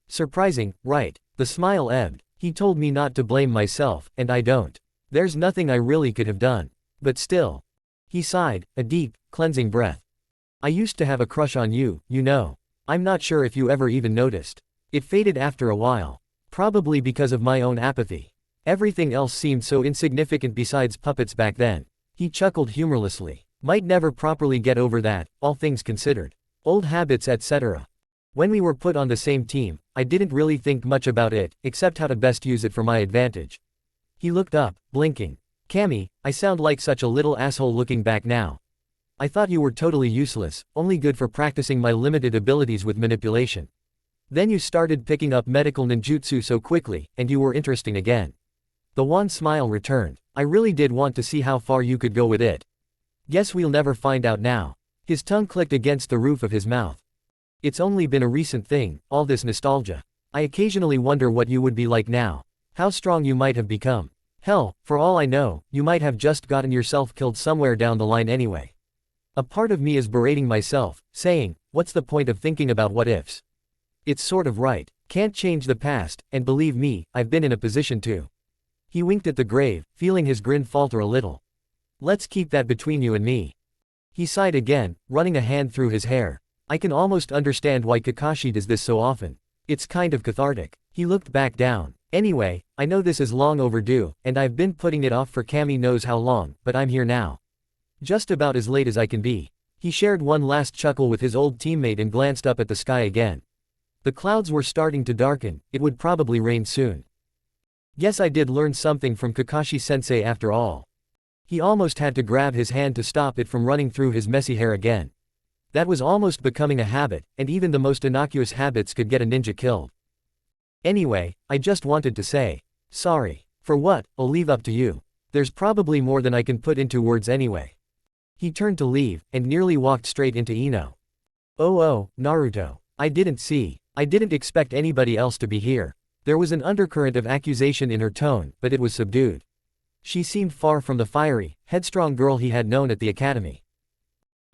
Surprising, right? The smile ebbed. He told me not to blame myself, and I don't. There's nothing I really could have done. But still. He sighed, a deep, cleansing breath. I used to have a crush on you, you know. I'm not sure if you ever even noticed. It faded after a while. Probably because of my own apathy. Everything else seemed so insignificant besides puppets back then. He chuckled humorlessly. Might never properly get over that, all things considered. Old habits, etc. When we were put on the same team, I didn't really think much about it, except how to best use it for my advantage. He looked up, blinking. Cammy, I sound like such a little asshole looking back now. I thought you were totally useless, only good for practicing my limited abilities with manipulation. Then you started picking up medical ninjutsu so quickly, and you were interesting again. The wan smile returned. I really did want to see how far you could go with it. Guess we'll never find out now. His tongue clicked against the roof of his mouth. It's only been a recent thing, all this nostalgia. I occasionally wonder what you would be like now. How strong you might have become. Hell, for all I know, you might have just gotten yourself killed somewhere down the line anyway. A part of me is berating myself, saying, what's the point of thinking about what ifs? It's sort of right. Can't change the past, and believe me, I've been in a position to. He winked at the grave, feeling his grin falter a little. Let's keep that between you and me. He sighed again, running a hand through his hair. I can almost understand why Kakashi does this so often. It's kind of cathartic. He looked back down. Anyway, I know this is long overdue, and I've been putting it off for Cammy knows how long, but I'm here now. Just about as late as I can be. He shared one last chuckle with his old teammate and glanced up at the sky again. The clouds were starting to darken, it would probably rain soon. Guess I did learn something from Kakashi-sensei after all. He almost had to grab his hand to stop it from running through his messy hair again. That was almost becoming a habit, and even the most innocuous habits could get a ninja killed. Anyway, I just wanted to say, sorry. For what, I'll leave up to you. There's probably more than I can put into words anyway. He turned to leave, and nearly walked straight into Ino. Oh, Naruto. I didn't expect anybody else to be here. There was an undercurrent of accusation in her tone, but it was subdued. She seemed far from the fiery, headstrong girl he had known at the academy.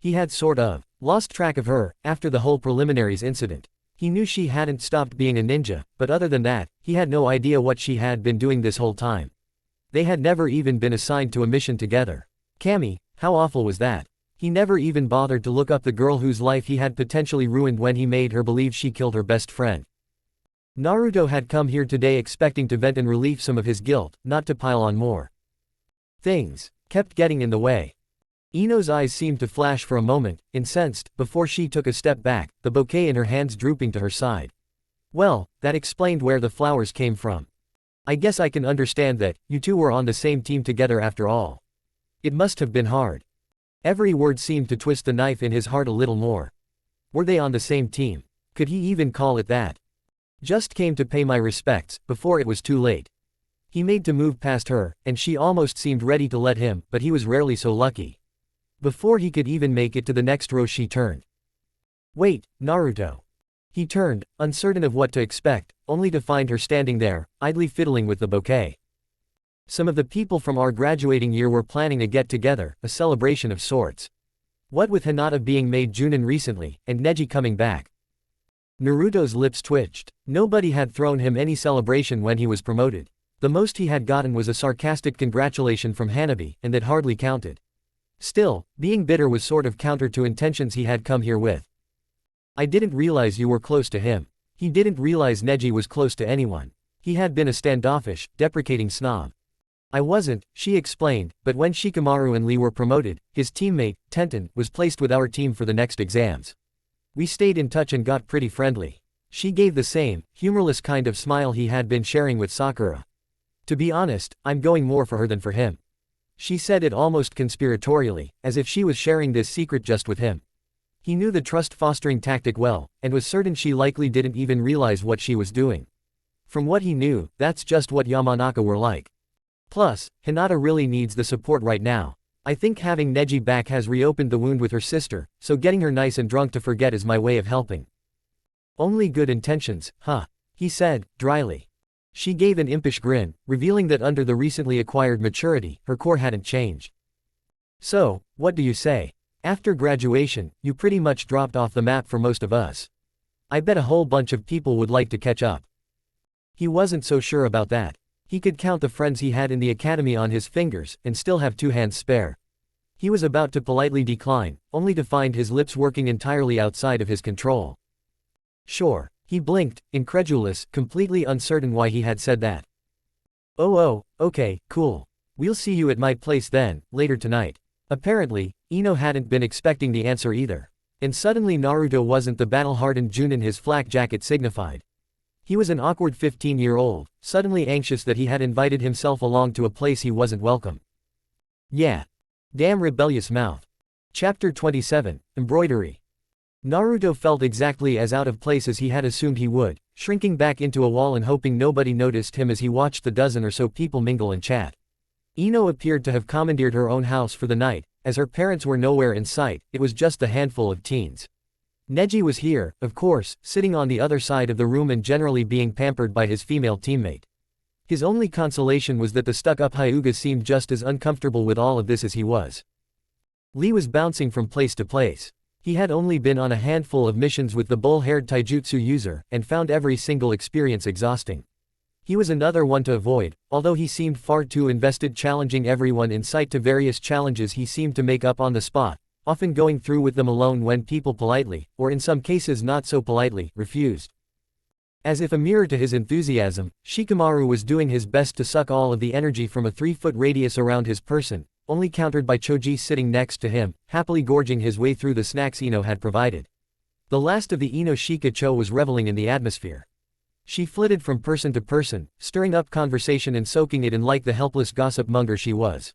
He had sort of lost track of her, after the whole preliminaries incident. He knew she hadn't stopped being a ninja, but other than that, he had no idea what she had been doing this whole time. They had never even been assigned to a mission together. Cammy, how awful was that? He never even bothered to look up the girl whose life he had potentially ruined when he made her believe she killed her best friend. Naruto had come here today expecting to vent and relieve some of his guilt, not to pile on more. Things kept getting in the way. Ino's eyes seemed to flash for a moment, incensed, before she took a step back, the bouquet in her hands drooping to her side. Well, that explained where the flowers came from. I guess I can understand that, you two were on the same team together after all. It must have been hard. Every word seemed to twist the knife in his heart a little more. Were they on the same team? Could he even call it that? Just came to pay my respects, before it was too late. He made to move past her, and she almost seemed ready to let him, but he was rarely so lucky. Before he could even make it to the next row she turned. Wait, Naruto. He turned, uncertain of what to expect, only to find her standing there, idly fiddling with the bouquet. Some of the people from our graduating year were planning a get-together, a celebration of sorts. What with Hinata being made Junin recently, and Neji coming back. Naruto's lips twitched. Nobody had thrown him any celebration when he was promoted. The most he had gotten was a sarcastic congratulation from Hanabi, and that hardly counted. Still, being bitter was sort of counter to intentions he had come here with. I didn't realize you were close to him. He didn't realize Neji was close to anyone. He had been a standoffish, deprecating snob. I wasn't, she explained, but when Shikamaru and Lee were promoted, his teammate, Tenten, was placed with our team for the next exams. We stayed in touch and got pretty friendly. She gave the same, humorless kind of smile he had been sharing with Sakura. To be honest, I'm going more for her than for him. She said it almost conspiratorially, as if she was sharing this secret just with him. He knew the trust-fostering tactic well, and was certain she likely didn't even realize what she was doing. From what he knew, that's just what Yamanaka were like. Plus, Hinata really needs the support right now. I think having Neji back has reopened the wound with her sister, so getting her nice and drunk to forget is my way of helping. Only good intentions, huh? He said, dryly. She gave an impish grin, revealing that under the recently acquired maturity, her core hadn't changed. So, what do you say? After graduation, you pretty much dropped off the map for most of us. I bet a whole bunch of people would like to catch up. He wasn't so sure about that. He could count the friends he had in the academy on his fingers, and still have 2 hands spare. He was about to politely decline, only to find his lips working entirely outside of his control. Sure. He blinked, incredulous, completely uncertain why he had said that. Oh, okay, cool. We'll see you at my place then, later tonight. Apparently, Ino hadn't been expecting the answer either. And suddenly Naruto wasn't the battle-hardened Junin his flak jacket signified. He was an awkward 15-year-old, suddenly anxious that he had invited himself along to a place he wasn't welcome. Yeah. Damn rebellious mouth. Chapter 27, Embroidery. Naruto felt exactly as out of place as he had assumed he would, shrinking back into a wall and hoping nobody noticed him as he watched the dozen or so people mingle and chat. Ino appeared to have commandeered her own house for the night, as her parents were nowhere in sight. It was just a handful of teens. Neji was here, of course, sitting on the other side of the room and generally being pampered by his female teammate. His only consolation was that the stuck-up Hyuga seemed just as uncomfortable with all of this as he was. Lee was bouncing from place to place. He had only been on a handful of missions with the bull-haired taijutsu user, and found every single experience exhausting. He was another one to avoid, although he seemed far too invested challenging everyone in sight to various challenges he seemed to make up on the spot, often going through with them alone when people politely, or in some cases not so politely, refused. As if a mirror to his enthusiasm, Shikamaru was doing his best to suck all of the energy from a 3-foot radius around his person, only countered by Choji sitting next to him, happily gorging his way through the snacks Ino had provided. The last of the Ino Shika-cho was reveling in the atmosphere. She flitted from person to person, stirring up conversation and soaking it in like the helpless gossip monger she was.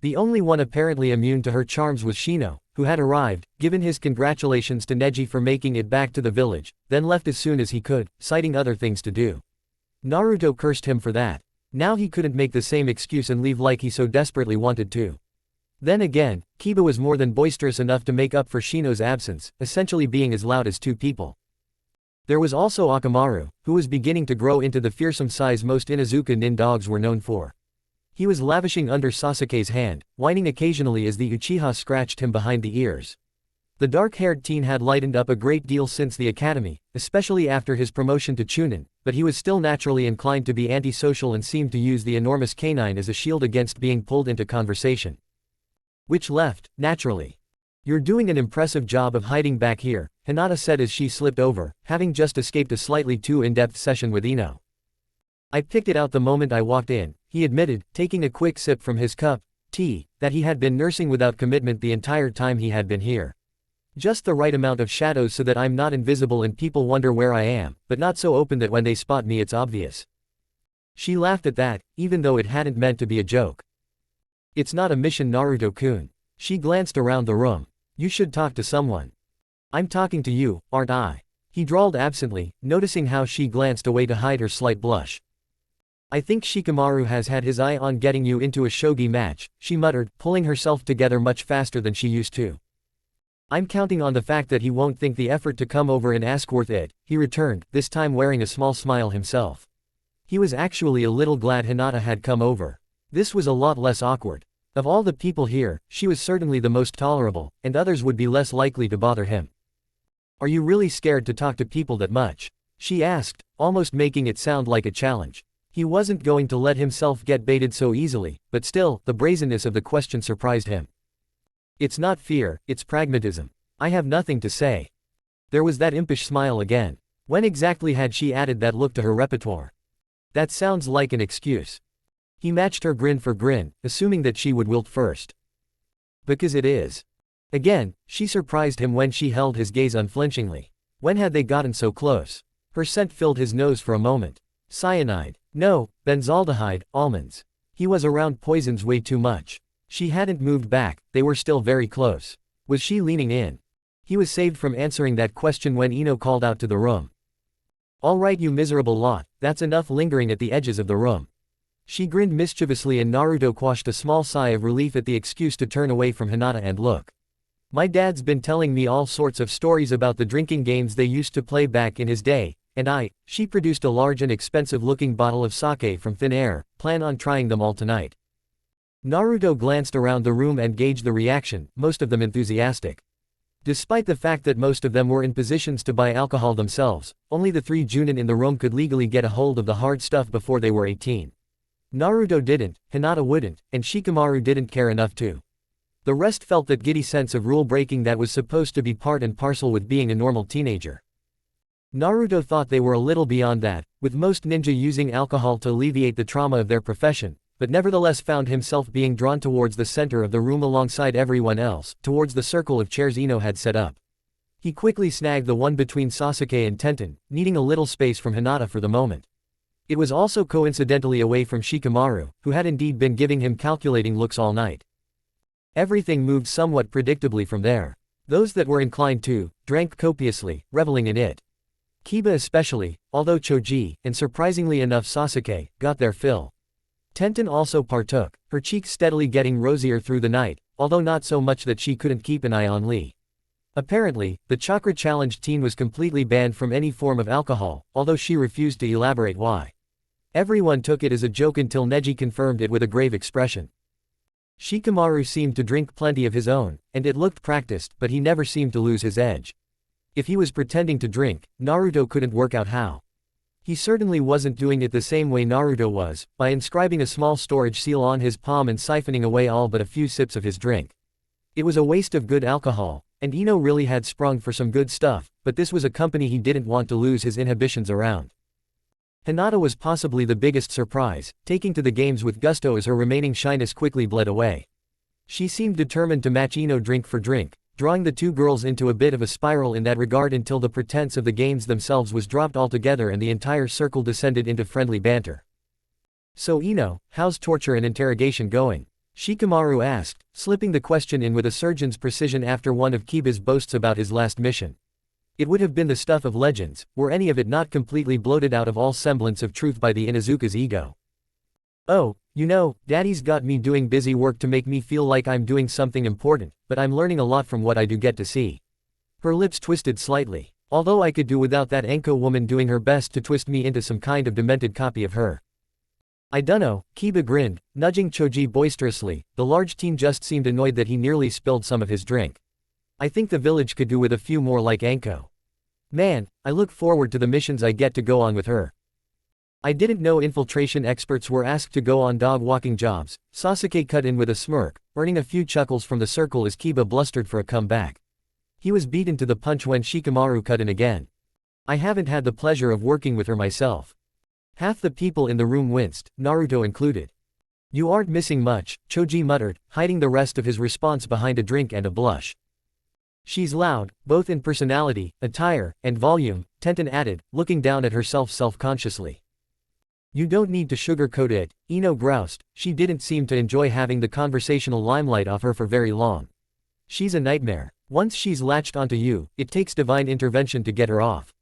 The only one apparently immune to her charms was Shino, who had arrived, given his congratulations to Neji for making it back to the village, then left as soon as he could, citing other things to do. Naruto cursed him for that. Now he couldn't make the same excuse and leave like he so desperately wanted to. Then again, Kiba was more than boisterous enough to make up for Shino's absence, essentially being as loud as 2 people. There was also Akamaru, who was beginning to grow into the fearsome size most Inuzuka nin dogs were known for. He was lavishing under Sasuke's hand, whining occasionally as the Uchiha scratched him behind the ears. The dark-haired teen had lightened up a great deal since the academy, especially after his promotion to Chunin, but he was still naturally inclined to be antisocial and seemed to use the enormous canine as a shield against being pulled into conversation. Which left, naturally. "You're doing an impressive job of hiding back here," Hinata said as she slipped over, having just escaped a slightly too in-depth session with Ino. "I picked it out the moment I walked in," he admitted, taking a quick sip from his cup, tea, that he had been nursing without commitment the entire time he had been here. "Just the right amount of shadows so that I'm not invisible and people wonder where I am, but not so open that when they spot me it's obvious." She laughed at that, even though it hadn't meant to be a joke. "It's not a mission, Naruto-kun." She glanced around the room. "You should talk to someone." "I'm talking to you, aren't I?" He drawled absently, noticing how she glanced away to hide her slight blush. "I think Shikamaru has had his eye on getting you into a shogi match," she muttered, pulling herself together much faster than she used to. "I'm counting on the fact that he won't think the effort to come over and ask worth it," he returned, this time wearing a small smile himself. He was actually a little glad Hinata had come over. This was a lot less awkward. Of all the people here, she was certainly the most tolerable, and others would be less likely to bother him. "Are you really scared to talk to people that much?" she asked, almost making it sound like a challenge. He wasn't going to let himself get baited so easily, but still, the brazenness of the question surprised him. "It's not fear, it's pragmatism. I have nothing to say." There was that impish smile again. When exactly had she added that look to her repertoire? "That sounds like an excuse." He matched her grin for grin, assuming that she would wilt first. "Because it is." Again, she surprised him when she held his gaze unflinchingly. When had they gotten so close? Her scent filled his nose for a moment. Cyanide. No, benzaldehyde, almonds. He was around poisons way too much. She hadn't moved back, they were still very close. Was she leaning in? He was saved from answering that question when Ino called out to the room. "All right, you miserable lot, that's enough lingering at the edges of the room." She grinned mischievously and Naruto quashed a small sigh of relief at the excuse to turn away from Hinata and look. "My dad's been telling me all sorts of stories about the drinking games they used to play back in his day, and she produced a large and expensive-looking bottle of sake from thin air, plan on trying them all tonight." Naruto glanced around the room and gauged the reaction, most of them enthusiastic. Despite the fact that most of them were in positions to buy alcohol themselves, only the 3 Junin in the room could legally get a hold of the hard stuff before they were 18. Naruto didn't, Hinata wouldn't, and Shikamaru didn't care enough to. The rest felt that giddy sense of rule-breaking that was supposed to be part and parcel with being a normal teenager. Naruto thought they were a little beyond that, with most ninja using alcohol to alleviate the trauma of their profession, but nevertheless found himself being drawn towards the center of the room alongside everyone else, towards the circle of chairs Ino had set up. He quickly snagged the one between Sasuke and Tenten, needing a little space from Hinata for the moment. It was also coincidentally away from Shikamaru, who had indeed been giving him calculating looks all night. Everything moved somewhat predictably from there. Those that were inclined to, drank copiously, reveling in it. Kiba especially, although Choji, and surprisingly enough Sasuke, got their fill. Tenten also partook, her cheeks steadily getting rosier through the night, although not so much that she couldn't keep an eye on Lee. Apparently, the chakra challenged teen was completely banned from any form of alcohol, although she refused to elaborate why. Everyone took it as a joke until Neji confirmed it with a grave expression. Shikamaru seemed to drink plenty of his own, and it looked practiced, but he never seemed to lose his edge. If he was pretending to drink, Naruto couldn't work out how. He certainly wasn't doing it the same way Naruto was, by inscribing a small storage seal on his palm and siphoning away all but a few sips of his drink. It was a waste of good alcohol, and Ino really had sprung for some good stuff, but this was a company he didn't want to lose his inhibitions around. Hinata was possibly the biggest surprise, taking to the games with gusto as her remaining shyness quickly bled away. She seemed determined to match Ino drink for drink, drawing the two girls into a bit of a spiral in that regard until the pretense of the games themselves was dropped altogether and the entire circle descended into friendly banter. "So Ino, how's torture and interrogation going?" Shikamaru asked, slipping the question in with a surgeon's precision after one of Kiba's boasts about his last mission. It would have been the stuff of legends, were any of it not completely bloated out of all semblance of truth by the Inuzuka's ego. "Oh, you know, Daddy's got me doing busy work to make me feel like I'm doing something important, but I'm learning a lot from what I do get to see." Her lips twisted slightly, although I could do without that Enko woman doing her best to twist me into some kind of demented copy of her. "I dunno," Kiba grinned, nudging Choji boisterously. The large teen just seemed annoyed that he nearly spilled some of his drink. "I think the village could do with a few more like Enko. Man, I look forward to the missions I get to go on with her." "I didn't know infiltration experts were asked to go on dog-walking jobs," Sasuke cut in with a smirk, earning a few chuckles from the circle as Kiba blustered for a comeback. He was beaten to the punch when Shikamaru cut in again. "I haven't had the pleasure of working with her myself." Half the people in the room winced, Naruto included. "You aren't missing much," Choji muttered, hiding the rest of his response behind a drink and a blush. "She's loud, both in personality, attire, and volume," Tenten added, looking down at herself self-consciously. "You don't need to sugarcoat it," Ino groused. She didn't seem to enjoy having the conversational limelight off her for very long. "She's a nightmare. Once she's latched onto you, it takes divine intervention to get her off.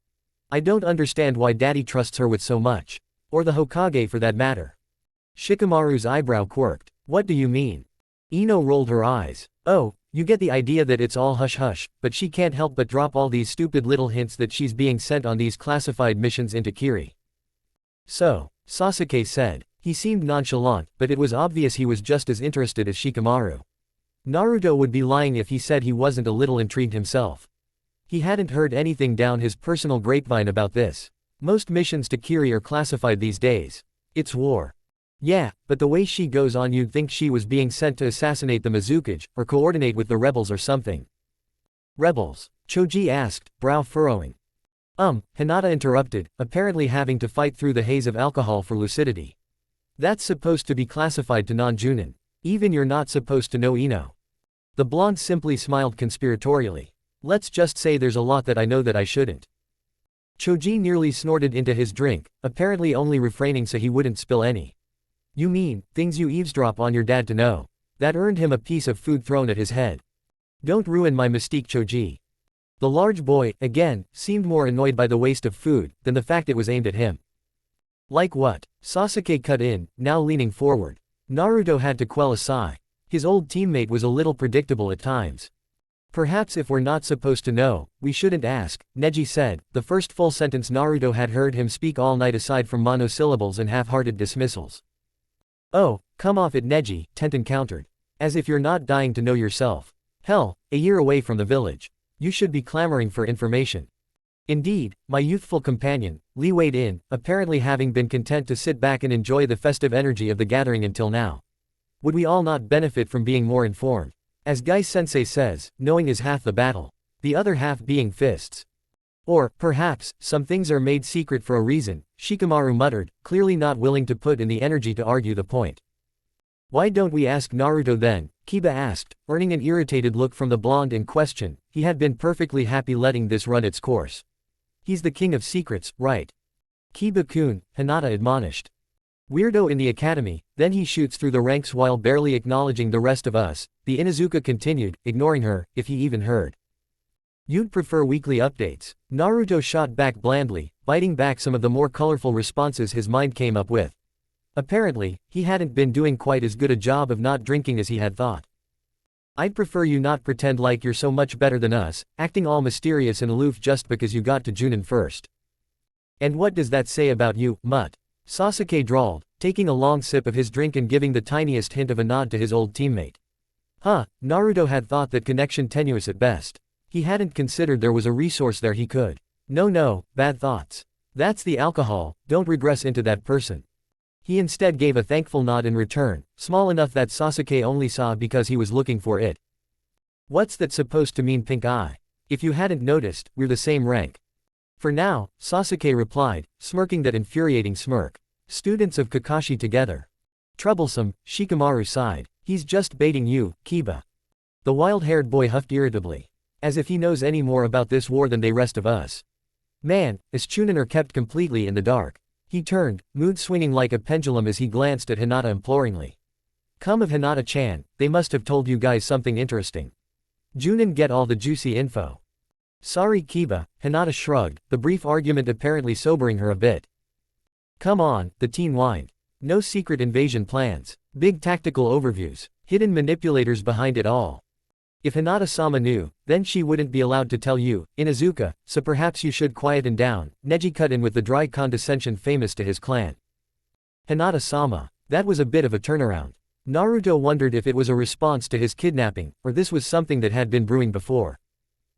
I don't understand why Daddy trusts her with so much. Or the Hokage for that matter." Shikamaru's eyebrow quirked. "What do you mean?" Ino rolled her eyes. "Oh, you get the idea that it's all hush-hush, but she can't help but drop all these stupid little hints that she's being sent on these classified missions into Kiri." "So," Sasuke said. He seemed nonchalant, but it was obvious he was just as interested as Shikamaru. Naruto would be lying if he said he wasn't a little intrigued himself. He hadn't heard anything down his personal grapevine about this. Most missions to Kiri are classified these days. It's war. Yeah, but the way she goes on you'd think she was being sent to assassinate the Mizukage, or coordinate with the rebels or something." "Rebels?" Choji asked, brow furrowing. Hinata interrupted, apparently having to fight through the haze of alcohol for lucidity. "That's supposed to be classified to non-Junin. Even you're not supposed to know Ino." The blonde simply smiled conspiratorially. "Let's just say there's a lot that I know that I shouldn't." Choji nearly snorted into his drink, apparently only refraining so he wouldn't spill any. "You mean, things you eavesdrop on your dad to know?" That earned him a piece of food thrown at his head. "Don't ruin my mystique, Choji." The large boy, again, seemed more annoyed by the waste of food, than the fact it was aimed at him. "Like what?" Sasuke cut in, now leaning forward. Naruto had to quell a sigh. His old teammate was a little predictable at times. "Perhaps if we're not supposed to know, we shouldn't ask," Neji said, the first full sentence Naruto had heard him speak all night aside from monosyllables and half-hearted dismissals. "Oh, come off it Neji," Tenten countered. "As if you're not dying to know yourself. Hell, a year away from the village. You should be clamoring for information. Indeed, my youthful companion, Lee weighed in, apparently having been content to sit back and enjoy the festive energy of the gathering until now. Would we all not benefit from being more informed? As Guy-sensei says, knowing is half the battle. The other half being fists. Or, perhaps, some things are made secret for a reason, Shikamaru muttered, clearly not willing to put in the energy to argue the point. Why don't we ask Naruto then? Kiba asked, earning an irritated look from the blonde in question. He had been perfectly happy letting this run its course. He's the king of secrets, right? Kiba-kun, Hinata admonished. Weirdo in the academy, then he shoots through the ranks while barely acknowledging the rest of us, the Inuzuka continued, ignoring her, if he even heard. You'd prefer weekly updates. Naruto shot back blandly, biting back some of the more colorful responses his mind came up with. Apparently, he hadn't been doing quite as good a job of not drinking as he had thought. I'd prefer you not pretend like you're so much better than us, acting all mysterious and aloof just because you got to Junin first. And what does that say about you, mutt? Sasuke drawled, taking a long sip of his drink and giving the tiniest hint of a nod to his old teammate. Huh, Naruto had thought that connection tenuous at best. He hadn't considered there was a resource there he could. No, bad thoughts. That's the alcohol, don't regress into that person. He instead gave a thankful nod in return, small enough that Sasuke only saw because he was looking for it. What's that supposed to mean, pink eye? If you hadn't noticed, we're the same rank. For now, Sasuke replied, smirking that infuriating smirk. Students of Kakashi together. Troublesome, Shikamaru sighed. He's just baiting you, Kiba. The wild-haired boy huffed irritably. As if he knows any more about this war than the rest of us. Man, is Chunin are kept completely in the dark. He turned, mood swinging like a pendulum as he glanced at Hinata imploringly. Come of Hinata-chan, they must have told you guys something interesting. Junin get all the juicy info. Sorry Kiba, Hinata shrugged, the brief argument apparently sobering her a bit. Come on, the teen whined. No secret invasion plans. Big tactical overviews. Hidden manipulators behind it all. If Hinata-sama knew, then she wouldn't be allowed to tell you, Inuzuka, so perhaps you should quieten down, Neji cut in with the dry condescension famous to his clan. Hinata-sama. That was a bit of a turnaround. Naruto wondered if it was a response to his kidnapping, or this was something that had been brewing before.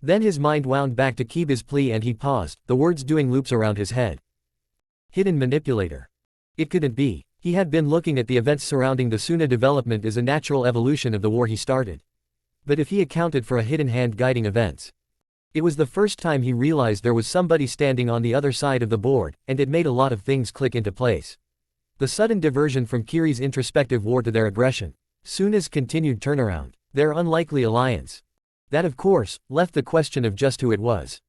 Then his mind wound back to Kiba's plea and he paused, the words doing loops around his head. Hidden manipulator. It couldn't be. He had been looking at the events surrounding the Suna development as a natural evolution of the war he started. But if he accounted for a hidden hand guiding events. It was the first time he realized there was somebody standing on the other side of the board, and it made a lot of things click into place. The sudden diversion from Kiri's introspective war to their aggression. Suna's continued turnaround. Their unlikely alliance. That of course, left the question of just who it was.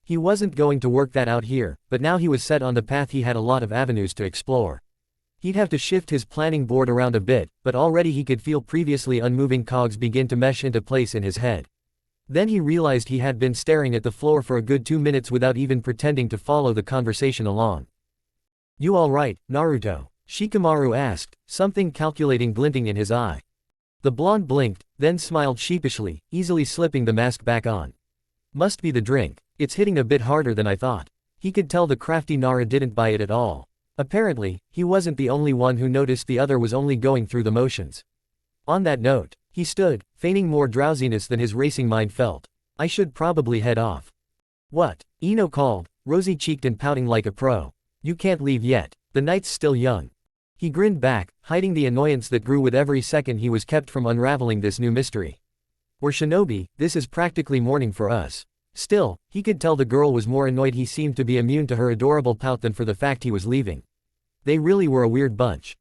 He wasn't going to work that out here, but now he was set on the path he had a lot of avenues to explore. He'd have to shift his planning board around a bit, but already he could feel previously unmoving cogs begin to mesh into place in his head. Then he realized he had been staring at the floor for a good 2 minutes without even pretending to follow the conversation along. You alright, Naruto? Shikamaru asked, something calculating glinting in his eye. The blonde blinked, then smiled sheepishly, easily slipping the mask back on. Must be the drink. It's hitting a bit harder than I thought. He could tell the crafty Nara didn't buy it at all. Apparently, he wasn't the only one who noticed the other was only going through the motions. On that note, he stood, feigning more drowsiness than his racing mind felt. I should probably head off. What? Ino called, rosy-cheeked and pouting like a pro. You can't leave yet. The night's still young. He grinned back, hiding the annoyance that grew with every second he was kept from unraveling this new mystery. We're shinobi, this is practically morning for us. Still, he could tell the girl was more annoyed he seemed to be immune to her adorable pout than for the fact he was leaving. They really were a weird bunch.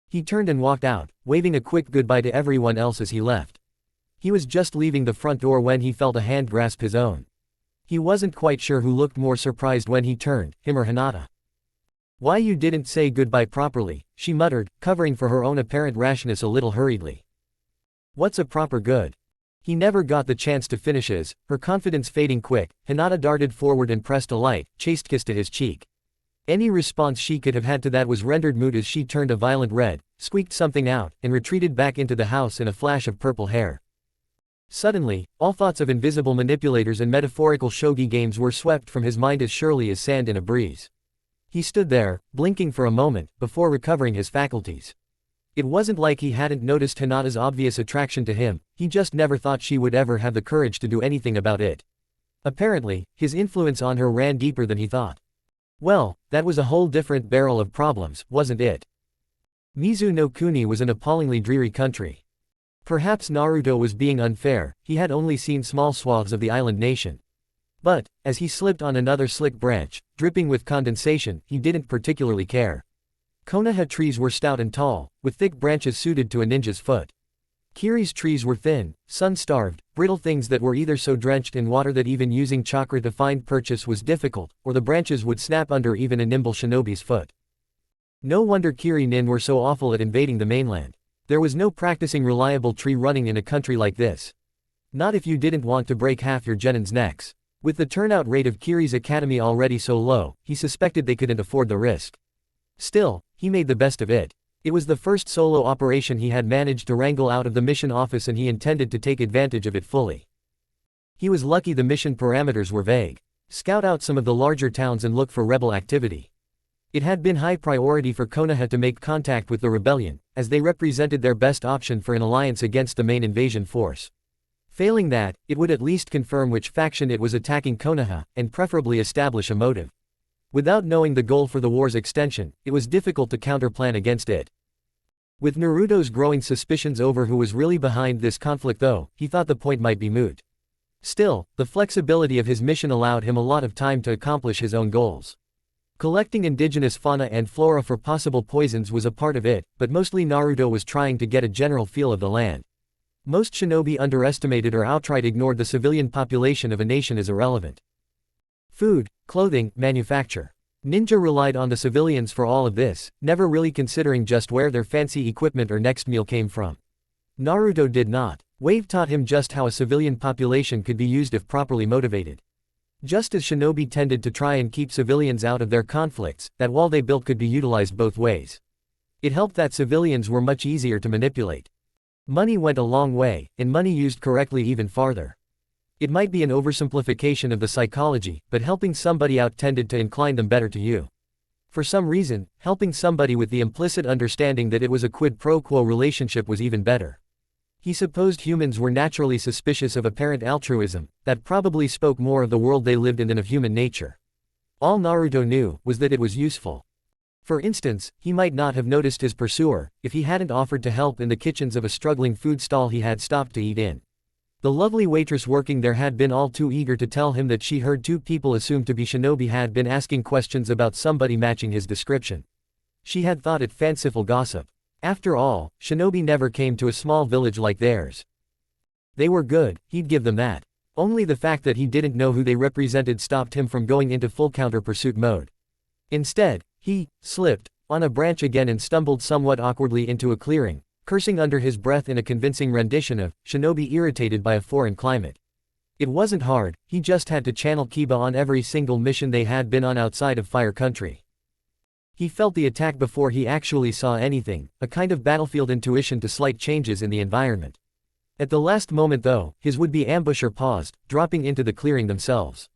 He turned and walked out, waving a quick goodbye to everyone else as he left. He was just leaving the front door when he felt a hand grasp his own. He wasn't quite sure who looked more surprised when he turned, him or Hinata. Why you didn't say goodbye properly, she muttered, covering for her own apparent rashness a little hurriedly. What's a proper good? He never got the chance to finish his, her confidence fading quick. Hinata darted forward and pressed a light, chaste kiss to his cheek. Any response she could have had to that was rendered moot as she turned a violent red, squeaked something out, and retreated back into the house in a flash of purple hair. Suddenly, all thoughts of invisible manipulators and metaphorical shogi games were swept from his mind as surely as sand in a breeze. He stood there, blinking for a moment, before recovering his faculties. It wasn't like he hadn't noticed Hinata's obvious attraction to him, he just never thought she would ever have the courage to do anything about it. Apparently, his influence on her ran deeper than he thought. Well, that was a whole different barrel of problems, wasn't it? Mizu no Kuni was an appallingly dreary country. Perhaps Naruto was being unfair, he had only seen small swaths of the island nation. But, as he slipped on another slick branch, dripping with condensation, he didn't particularly care. Konoha trees were stout and tall, with thick branches suited to a ninja's foot. Kiri's trees were thin, sun-starved, brittle things that were either so drenched in water that even using chakra to find purchase was difficult, or the branches would snap under even a nimble shinobi's foot. No wonder Kiri nin were so awful at invading the mainland. There was no practicing reliable tree running in a country like this. Not if you didn't want to break half your genin's necks. With the turnout rate of Kiri's academy already so low, he suspected they couldn't afford the risk. Still, he made the best of it. It was the first solo operation he had managed to wrangle out of the mission office, and he intended to take advantage of it fully. He was lucky the mission parameters were vague. Scout out some of the larger towns and look for rebel activity. It had been high priority for Konoha to make contact with the rebellion, as they represented their best option for an alliance against the main invasion force. Failing that, it would at least confirm which faction it was attacking Konoha, and preferably establish a motive. Without knowing the goal for the war's extension, it was difficult to counterplan against it. With Naruto's growing suspicions over who was really behind this conflict though, he thought the point might be moot. Still, the flexibility of his mission allowed him a lot of time to accomplish his own goals. Collecting indigenous fauna and flora for possible poisons was a part of it, but mostly Naruto was trying to get a general feel of the land. Most shinobi underestimated or outright ignored the civilian population of a nation as irrelevant. Food, clothing, manufacture. Ninja relied on the civilians for all of this, never really considering just where their fancy equipment or next meal came from. Naruto did not. Wave taught him just how a civilian population could be used if properly motivated. Just as shinobi tended to try and keep civilians out of their conflicts, that wall they built could be utilized both ways. It helped that civilians were much easier to manipulate. Money went a long way, and money used correctly even farther. It might be an oversimplification of the psychology, but helping somebody out tended to incline them better to you. For some reason, helping somebody with the implicit understanding that it was a quid pro quo relationship was even better. He supposed humans were naturally suspicious of apparent altruism, that probably spoke more of the world they lived in than of human nature. All Naruto knew was that it was useful. For instance, he might not have noticed his pursuer, if he hadn't offered to help in the kitchens of a struggling food stall he had stopped to eat in. The lovely waitress working there had been all too eager to tell him that she heard two people assumed to be shinobi had been asking questions about somebody matching his description. She had thought it fanciful gossip. After all, shinobi never came to a small village like theirs. They were good, he'd give them that. Only the fact that he didn't know who they represented stopped him from going into full counter-pursuit mode. Instead, he slipped on a branch again and stumbled somewhat awkwardly into a clearing, cursing under his breath in a convincing rendition of shinobi irritated by a foreign climate. It wasn't hard, he just had to channel Kiba on every single mission they had been on outside of Fire Country. He felt the attack before he actually saw anything, a kind of battlefield intuition to slight changes in the environment. At the last moment though, his would-be ambusher paused, dropping into the clearing themselves.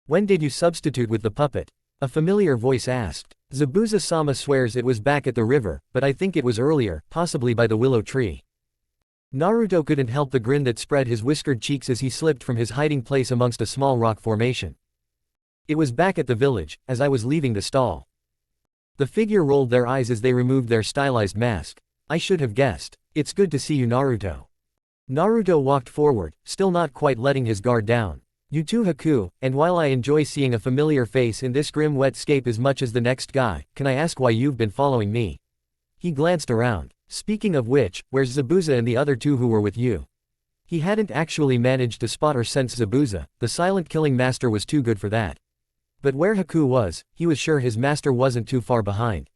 "When did you substitute with the puppet?" a familiar voice asked. Zabuza-sama swears it was back at the river, but I think it was earlier, possibly by the willow tree. Naruto couldn't help the grin that spread his whiskered cheeks as he slipped from his hiding place amongst a small rock formation. "It was back at the village, as I was leaving the stall." The figure rolled their eyes as they removed their stylized mask. "I should have guessed. It's good to see you, Naruto." Naruto walked forward, still not quite letting his guard down. "You too, Haku, and while I enjoy seeing a familiar face in this grim wetscape as much as the next guy, can I ask why you've been following me?" He glanced around. "Speaking of which, where's Zabuza and the other two who were with you?" He hadn't actually managed to spot or sense Zabuza, the silent killing master was too good for that. But where Haku was, he was sure his master wasn't too far behind.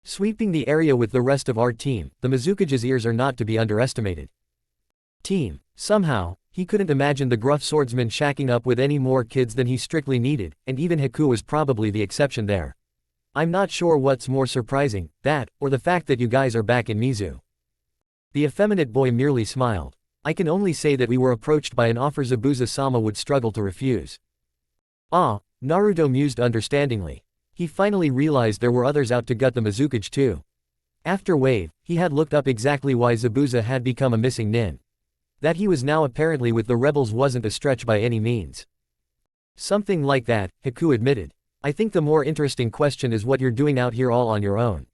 Sweeping the area with the rest of our team, the Mizukage's ears are not to be underestimated. Team. Somehow, he couldn't imagine the gruff swordsman shacking up with any more kids than he strictly needed, and even Haku was probably the exception there. "I'm not sure what's more surprising, that, or the fact that you guys are back in Mizu." The effeminate boy merely smiled. "I can only say that we were approached by an offer Zabuza-sama would struggle to refuse." "Ah," Naruto mused understandingly. He finally realized there were others out to gut the Mizukage too. After Wave, he had looked up exactly why Zabuza had become a missing nin. That he was now apparently with the rebels wasn't a stretch by any means. Something like that, Haku admitted. I think the more interesting question is what you're doing out here all on your own.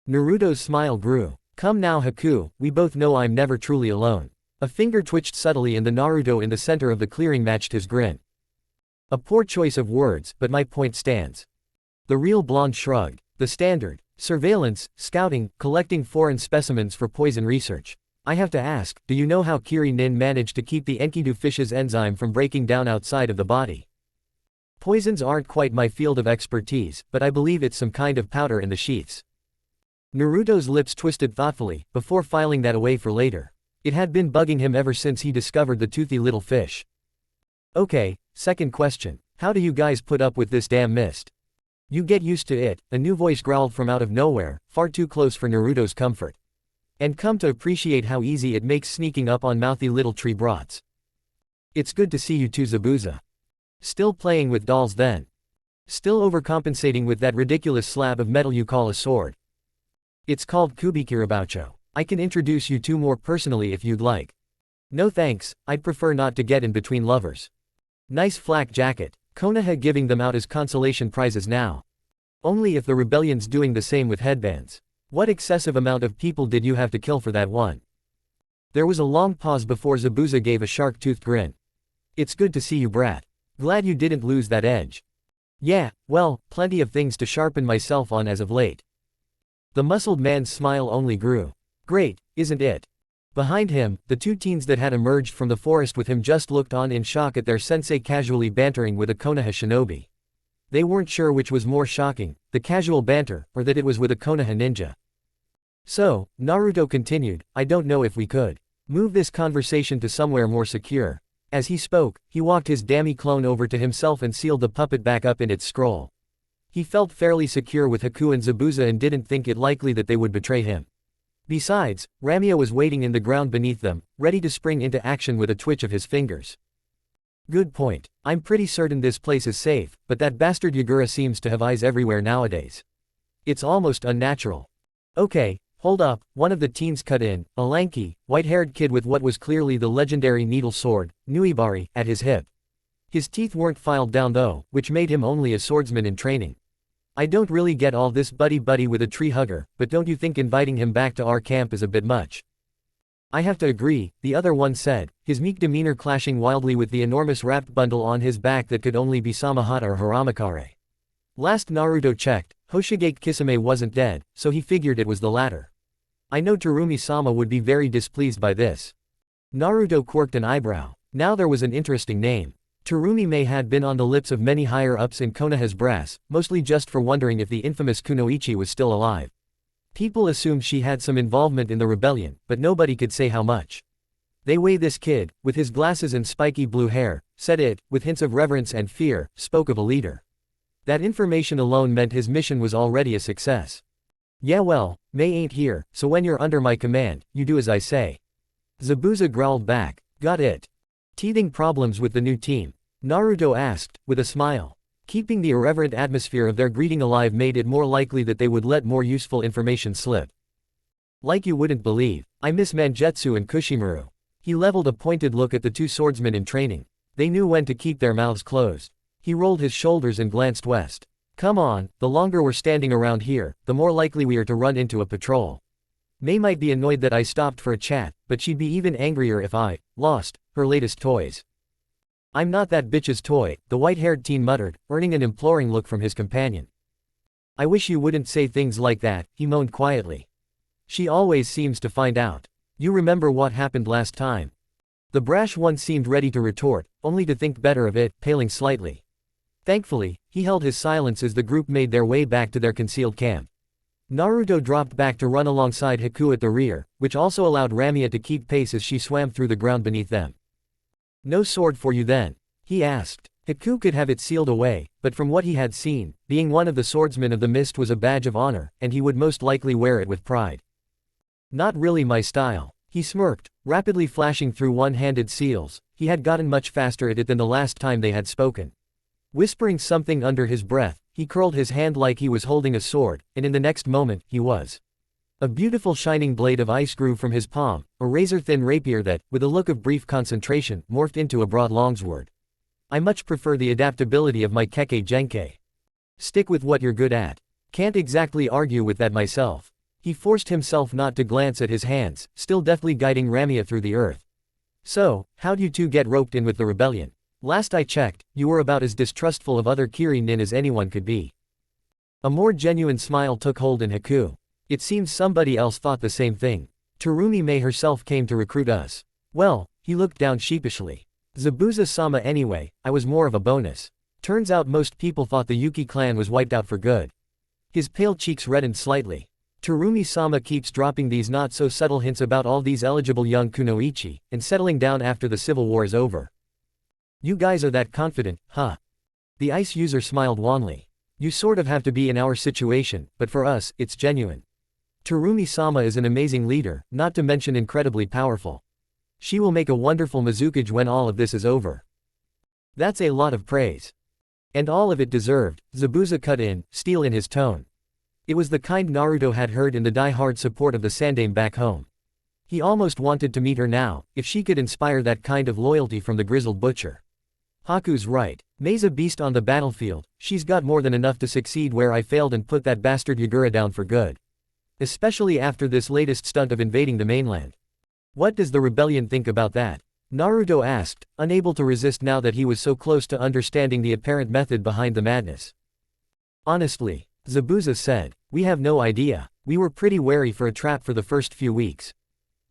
Naruto's smile grew. Come now Haku, we both know I'm never truly alone. A finger twitched subtly and the Naruto in the center of the clearing matched his grin. A poor choice of words, but my point stands. The real blonde shrugged. The standard. Surveillance, scouting, collecting foreign specimens for poison research. I have to ask, do you know how Kiri-nin managed to keep the Enkidu fish's enzyme from breaking down outside of the body? Poisons aren't quite my field of expertise, but I believe it's some kind of powder in the sheaths. Naruto's lips twisted thoughtfully, before filing that away for later. It had been bugging him ever since he discovered the toothy little fish. Okay, second question. How do you guys put up with this damn mist? You get used to it, a new voice growled from out of nowhere, far too close for Naruto's comfort. And come to appreciate how easy it makes sneaking up on mouthy little tree brats. It's good to see you too Zabuza. Still playing with dolls then? Still overcompensating with that ridiculous slab of metal you call a sword? It's called Kubikiraboucho. I can introduce you two more personally if you'd like. No thanks, I'd prefer not to get in between lovers. Nice flak jacket. Konoha giving them out as consolation prizes now. Only if the rebellion's doing the same with headbands. What excessive amount of people did you have to kill for that one? There was a long pause before Zabuza gave a shark-toothed grin. It's good to see you brat. Glad you didn't lose that edge. Yeah, well, plenty of things to sharpen myself on as of late. The muscled man's smile only grew. Great, isn't it? Behind him, the two teens that had emerged from the forest with him just looked on in shock at their sensei casually bantering with a Konoha shinobi. They weren't sure which was more shocking, the casual banter, or that it was with a Konoha ninja. So, Naruto continued, I don't know if we could move this conversation to somewhere more secure. As he spoke, he walked his dummy clone over to himself and sealed the puppet back up in its scroll. He felt fairly secure with Haku and Zabuza and didn't think it likely that they would betray him. Besides, Ramia was waiting in the ground beneath them, ready to spring into action with a twitch of his fingers. Good point. I'm pretty certain this place is safe, but that bastard Yagura seems to have eyes everywhere nowadays. It's almost unnatural. Okay, hold up, one of the teens cut in, a lanky, white-haired kid with what was clearly the legendary needle sword, Nuibari, at his hip. His teeth weren't filed down though, which made him only a swordsman in training. I don't really get all this buddy-buddy with a tree hugger, but don't you think inviting him back to our camp is a bit much? I have to agree, the other one said, his meek demeanor clashing wildly with the enormous wrapped bundle on his back that could only be Samahata or Haramakare. Last Naruto checked, Hoshigaki Kisame wasn't dead, so he figured it was the latter. I know Terumi-sama would be very displeased by this. Naruto quirked an eyebrow. Now there was an interesting name. Terumi had been on the lips of many higher-ups in Konoha's brass, mostly just for wondering if the infamous Kunoichi was still alive. People assumed she had some involvement in the rebellion, but nobody could say how much. They way this kid, with his glasses and spiky blue hair, said it, with hints of reverence and fear, spoke of a leader. That information alone meant his mission was already a success. Yeah well, Mei ain't here, so when you're under my command, you do as I say. Zabuza growled back. Got it. Teething problems with the new team? Naruto asked, with a smile. Keeping the irreverent atmosphere of their greeting alive made it more likely that they would let more useful information slip. Like you wouldn't believe, I miss Mangetsu and Kushimaru. He leveled a pointed look at the two swordsmen in training. They knew when to keep their mouths closed. He rolled his shoulders and glanced west. Come on, the longer we're standing around here, the more likely we are to run into a patrol. Mei might be annoyed that I stopped for a chat, but she'd be even angrier if I lost her latest toys. I'm not that bitch's toy, the white-haired teen muttered, earning an imploring look from his companion. I wish you wouldn't say things like that, he moaned quietly. She always seems to find out. You remember what happened last time? The brash one seemed ready to retort, only to think better of it, paling slightly. Thankfully, he held his silence as the group made their way back to their concealed camp. Naruto dropped back to run alongside Haku at the rear, which also allowed Ramia to keep pace as she swam through the ground beneath them. No sword for you then? He asked. Haku could have it sealed away, but from what he had seen, being one of the swordsmen of the mist was a badge of honor, and he would most likely wear it with pride. Not really my style. He smirked, rapidly flashing through one-handed seals. He had gotten much faster at it than the last time they had spoken. Whispering something under his breath, he curled his hand like he was holding a sword, and in the next moment, he was. A beautiful shining blade of ice grew from his palm, a razor-thin rapier that, with a look of brief concentration, morphed into a broad longsword. I much prefer the adaptability of my keke genkai. Stick with what you're good at. Can't exactly argue with that myself. He forced himself not to glance at his hands, still deftly guiding Ramia through the earth. So, how'd you two get roped in with the rebellion? Last I checked, you were about as distrustful of other Kiri-nin as anyone could be. A more genuine smile took hold in Haku. It seems somebody else thought the same thing. Terumi-May herself came to recruit us. Well, he looked down sheepishly. Zabuza-sama anyway, I was more of a bonus. Turns out most people thought the Yuki clan was wiped out for good. His pale cheeks reddened slightly. Terumi-sama keeps dropping these not-so-subtle hints about all these eligible young kunoichi, and settling down after the civil war is over. You guys are that confident, huh? The ice user smiled wanly. You sort of have to be in our situation, but for us, it's genuine. Terumi-sama is an amazing leader, not to mention incredibly powerful. She will make a wonderful Mizukage when all of this is over. That's a lot of praise. And all of it deserved, Zabuza cut in, steel in his tone. It was the kind Naruto had heard in the die-hard support of the Sandame back home. He almost wanted to meet her now, if she could inspire that kind of loyalty from the grizzled butcher. Haku's right. May's a beast on the battlefield, she's got more than enough to succeed where I failed and put that bastard Yagura down for good. Especially after this latest stunt of invading the mainland. What does the rebellion think about that? Naruto asked, unable to resist now that he was so close to understanding the apparent method behind the madness. Honestly, Zabuza said, we have no idea, we were pretty wary for a trap for the first few weeks.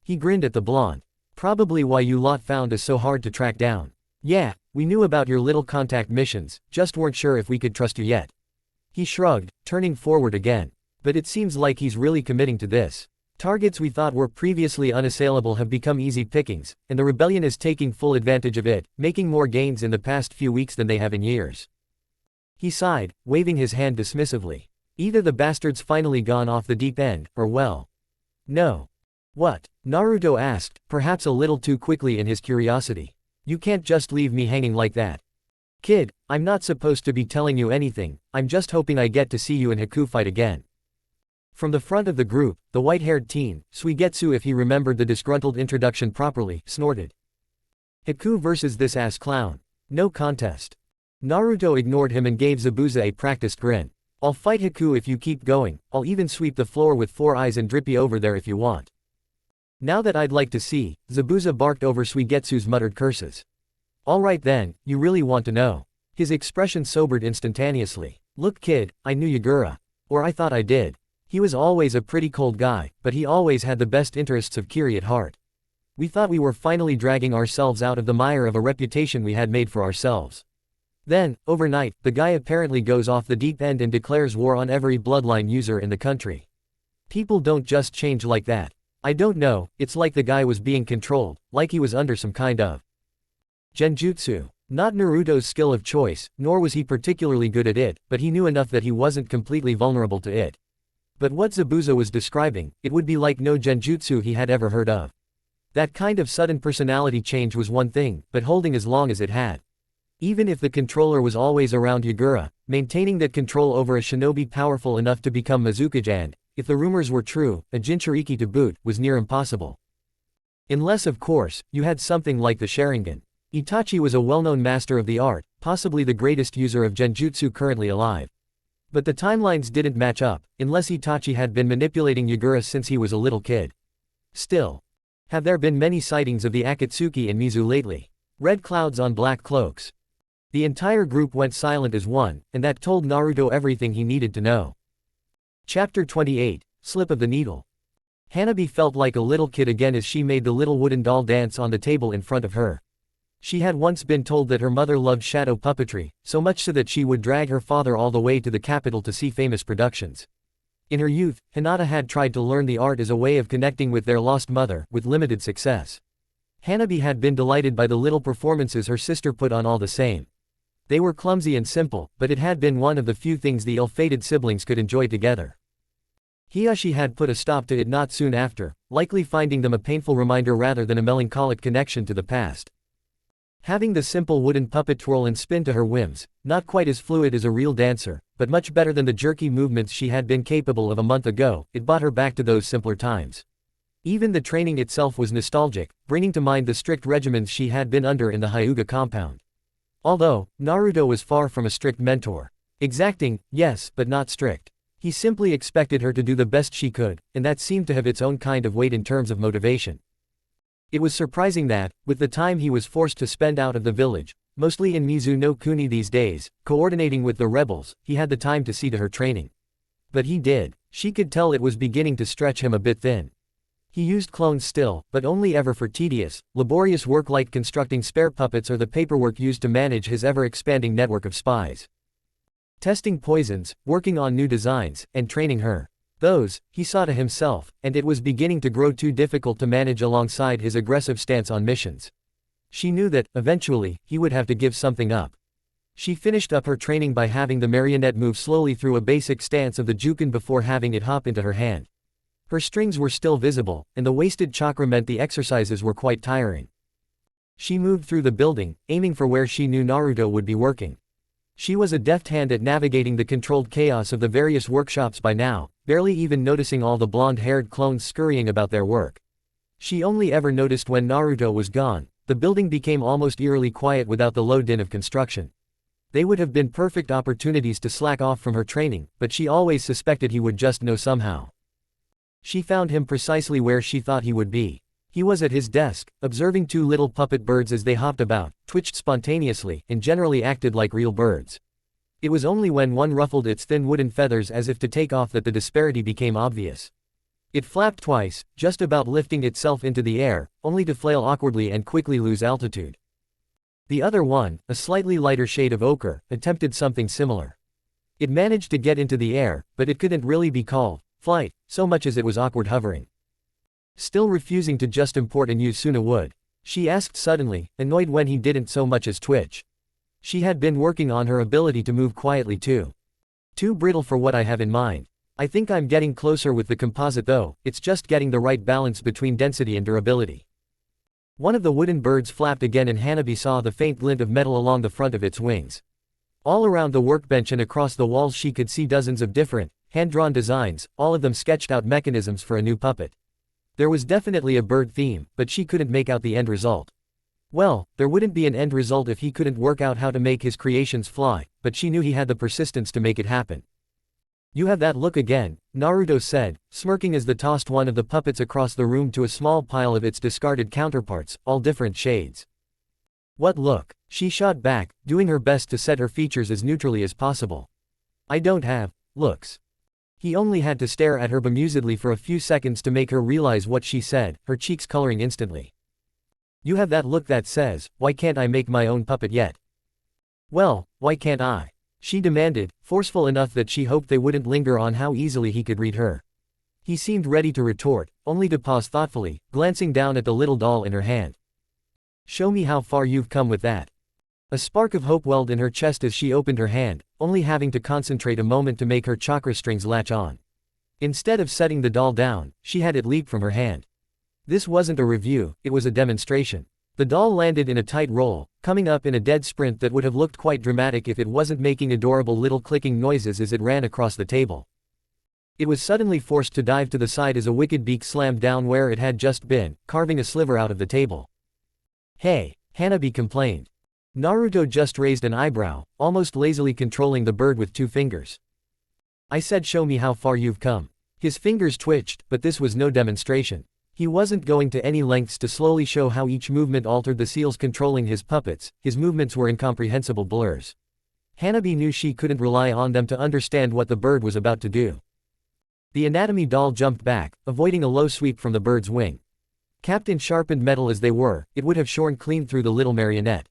He grinned at the blonde. Probably why you lot found us so hard to track down. Yeah, we knew about your little contact missions, just weren't sure if we could trust you yet. He shrugged, turning forward again. But it seems like he's really committing to this. Targets we thought were previously unassailable have become easy pickings, and the rebellion is taking full advantage of it, making more gains in the past few weeks than they have in years. He sighed, waving his hand dismissively. Either the bastard's finally gone off the deep end, or well. No. What? Naruto asked, perhaps a little too quickly in his curiosity. You can't just leave me hanging like that. Kid, I'm not supposed to be telling you anything, I'm just hoping I get to see you and Haku fight again. From the front of the group, the white-haired teen, Suigetsu if he remembered the disgruntled introduction properly, snorted. Haku versus this ass clown. No contest. Naruto ignored him and gave Zabuza a practiced grin. I'll fight Haku if you keep going, I'll even sweep the floor with 4 eyes and drip you over there if you want. Now that I'd like to see, Zabuza barked over Suigetsu's muttered curses. Alright then, you really want to know. His expression sobered instantaneously. Look kid, I knew Yagura. Or I thought I did. He was always a pretty cold guy, but he always had the best interests of Kiri at heart. We thought we were finally dragging ourselves out of the mire of a reputation we had made for ourselves. Then, overnight, the guy apparently goes off the deep end and declares war on every bloodline user in the country. People don't just change like that. I don't know, it's like the guy was being controlled, like he was under some kind of genjutsu. Not Naruto's skill of choice, nor was he particularly good at it, but he knew enough that he wasn't completely vulnerable to it. But what Zabuza was describing, it would be like no genjutsu he had ever heard of. That kind of sudden personality change was one thing, but holding as long as it had. Even if the controller was always around Yagura, maintaining that control over a shinobi powerful enough to become Mizukage and, if the rumors were true, a Jinchuriki to boot, was near impossible. Unless of course, you had something like the Sharingan. Itachi was a well-known master of the art, possibly the greatest user of genjutsu currently alive. But the timelines didn't match up, unless Itachi had been manipulating Yagura since he was a little kid. Still. Have there been many sightings of the Akatsuki and Mizu lately? Red clouds on black cloaks. The entire group went silent as one, and that told Naruto everything he needed to know. Chapter 28, Slip of the Needle. Hanabi felt like a little kid again as she made the little wooden doll dance on the table in front of her. She had once been told that her mother loved shadow puppetry, so much so that she would drag her father all the way to the capital to see famous productions. In her youth, Hinata had tried to learn the art as a way of connecting with their lost mother, with limited success. Hanabi had been delighted by the little performances her sister put on all the same. They were clumsy and simple, but it had been one of the few things the ill-fated siblings could enjoy together. Hiyashi had put a stop to it not soon after, likely finding them a painful reminder rather than a melancholic connection to the past. Having the simple wooden puppet twirl and spin to her whims, not quite as fluid as a real dancer, but much better than the jerky movements she had been capable of a month ago, it brought her back to those simpler times. Even the training itself was nostalgic, bringing to mind the strict regimens she had been under in the Hyuga compound. Although, Naruto was far from a strict mentor. Exacting, yes, but not strict. He simply expected her to do the best she could, and that seemed to have its own kind of weight in terms of motivation. It was surprising that, with the time he was forced to spend out of the village, mostly in Mizu no Kuni these days, coordinating with the rebels, he had the time to see to her training. But he did. She could tell it was beginning to stretch him a bit thin. He used clones still, but only ever for tedious, laborious work like constructing spare puppets or the paperwork used to manage his ever-expanding network of spies. Testing poisons, working on new designs, and training her. Those, he saw to himself, and it was beginning to grow too difficult to manage alongside his aggressive stance on missions. She knew that, eventually, he would have to give something up. She finished up her training by having the marionette move slowly through a basic stance of the juken before having it hop into her hand. Her strings were still visible, and the wasted chakra meant the exercises were quite tiring. She moved through the building, aiming for where she knew Naruto would be working. She was a deft hand at navigating the controlled chaos of the various workshops by now, barely even noticing all the blonde-haired clones scurrying about their work. She only ever noticed when Naruto was gone. The building became almost eerily quiet without the low din of construction. They would have been perfect opportunities to slack off from her training, but she always suspected he would just know somehow. She found him precisely where she thought he would be. He was at his desk, observing two little puppet birds as they hopped about, twitched spontaneously, and generally acted like real birds. It was only when one ruffled its thin wooden feathers as if to take off that the disparity became obvious. It flapped twice, just about lifting itself into the air, only to flail awkwardly and quickly lose altitude. The other one, a slightly lighter shade of ochre, attempted something similar. It managed to get into the air, but it couldn't really be called flight, so much as it was awkward hovering. Still refusing to just import and use Suna wood, she asked suddenly, annoyed when he didn't so much as twitch. She had been working on her ability to move quietly too. Too brittle for what I have in mind. I think I'm getting closer with the composite though, it's just getting the right balance between density and durability. One of the wooden birds flapped again and Hanabi saw the faint glint of metal along the front of its wings. All around the workbench and across the walls she could see dozens of different, hand-drawn designs, all of them sketched out mechanisms for a new puppet. There was definitely a bird theme, but she couldn't make out the end result. Well, there wouldn't be an end result if he couldn't work out how to make his creations fly, but she knew he had the persistence to make it happen. You have that look again, Naruto said, smirking as they tossed one of the puppets across the room to a small pile of its discarded counterparts, all different shades. What look? She shot back, doing her best to set her features as neutrally as possible. I don't have looks. He only had to stare at her bemusedly for a few seconds to make her realize what she said, her cheeks coloring instantly. You have that look that says, why can't I make my own puppet yet? Well, why can't I? She demanded, forceful enough that she hoped they wouldn't linger on how easily he could read her. He seemed ready to retort, only to pause thoughtfully, glancing down at the little doll in her hand. Show me how far you've come with that. A spark of hope welled in her chest as she opened her hand, only having to concentrate a moment to make her chakra strings latch on. Instead of setting the doll down, she had it leap from her hand. This wasn't a review, it was a demonstration. The doll landed in a tight roll, coming up in a dead sprint that would have looked quite dramatic if it wasn't making adorable little clicking noises as it ran across the table. It was suddenly forced to dive to the side as a wicked beak slammed down where it had just been, carving a sliver out of the table. Hey, Hanabi complained. Naruto just raised an eyebrow, almost lazily controlling the bird with two fingers. I said show me how far you've come. His fingers twitched, but this was no demonstration. He wasn't going to any lengths to slowly show how each movement altered the seals controlling his puppets, his movements were incomprehensible blurs. Hanabi knew she couldn't rely on them to understand what the bird was about to do. The anatomy doll jumped back, avoiding a low sweep from the bird's wing. Capped in sharpened metal as they were, it would have shorn clean through the little marionette.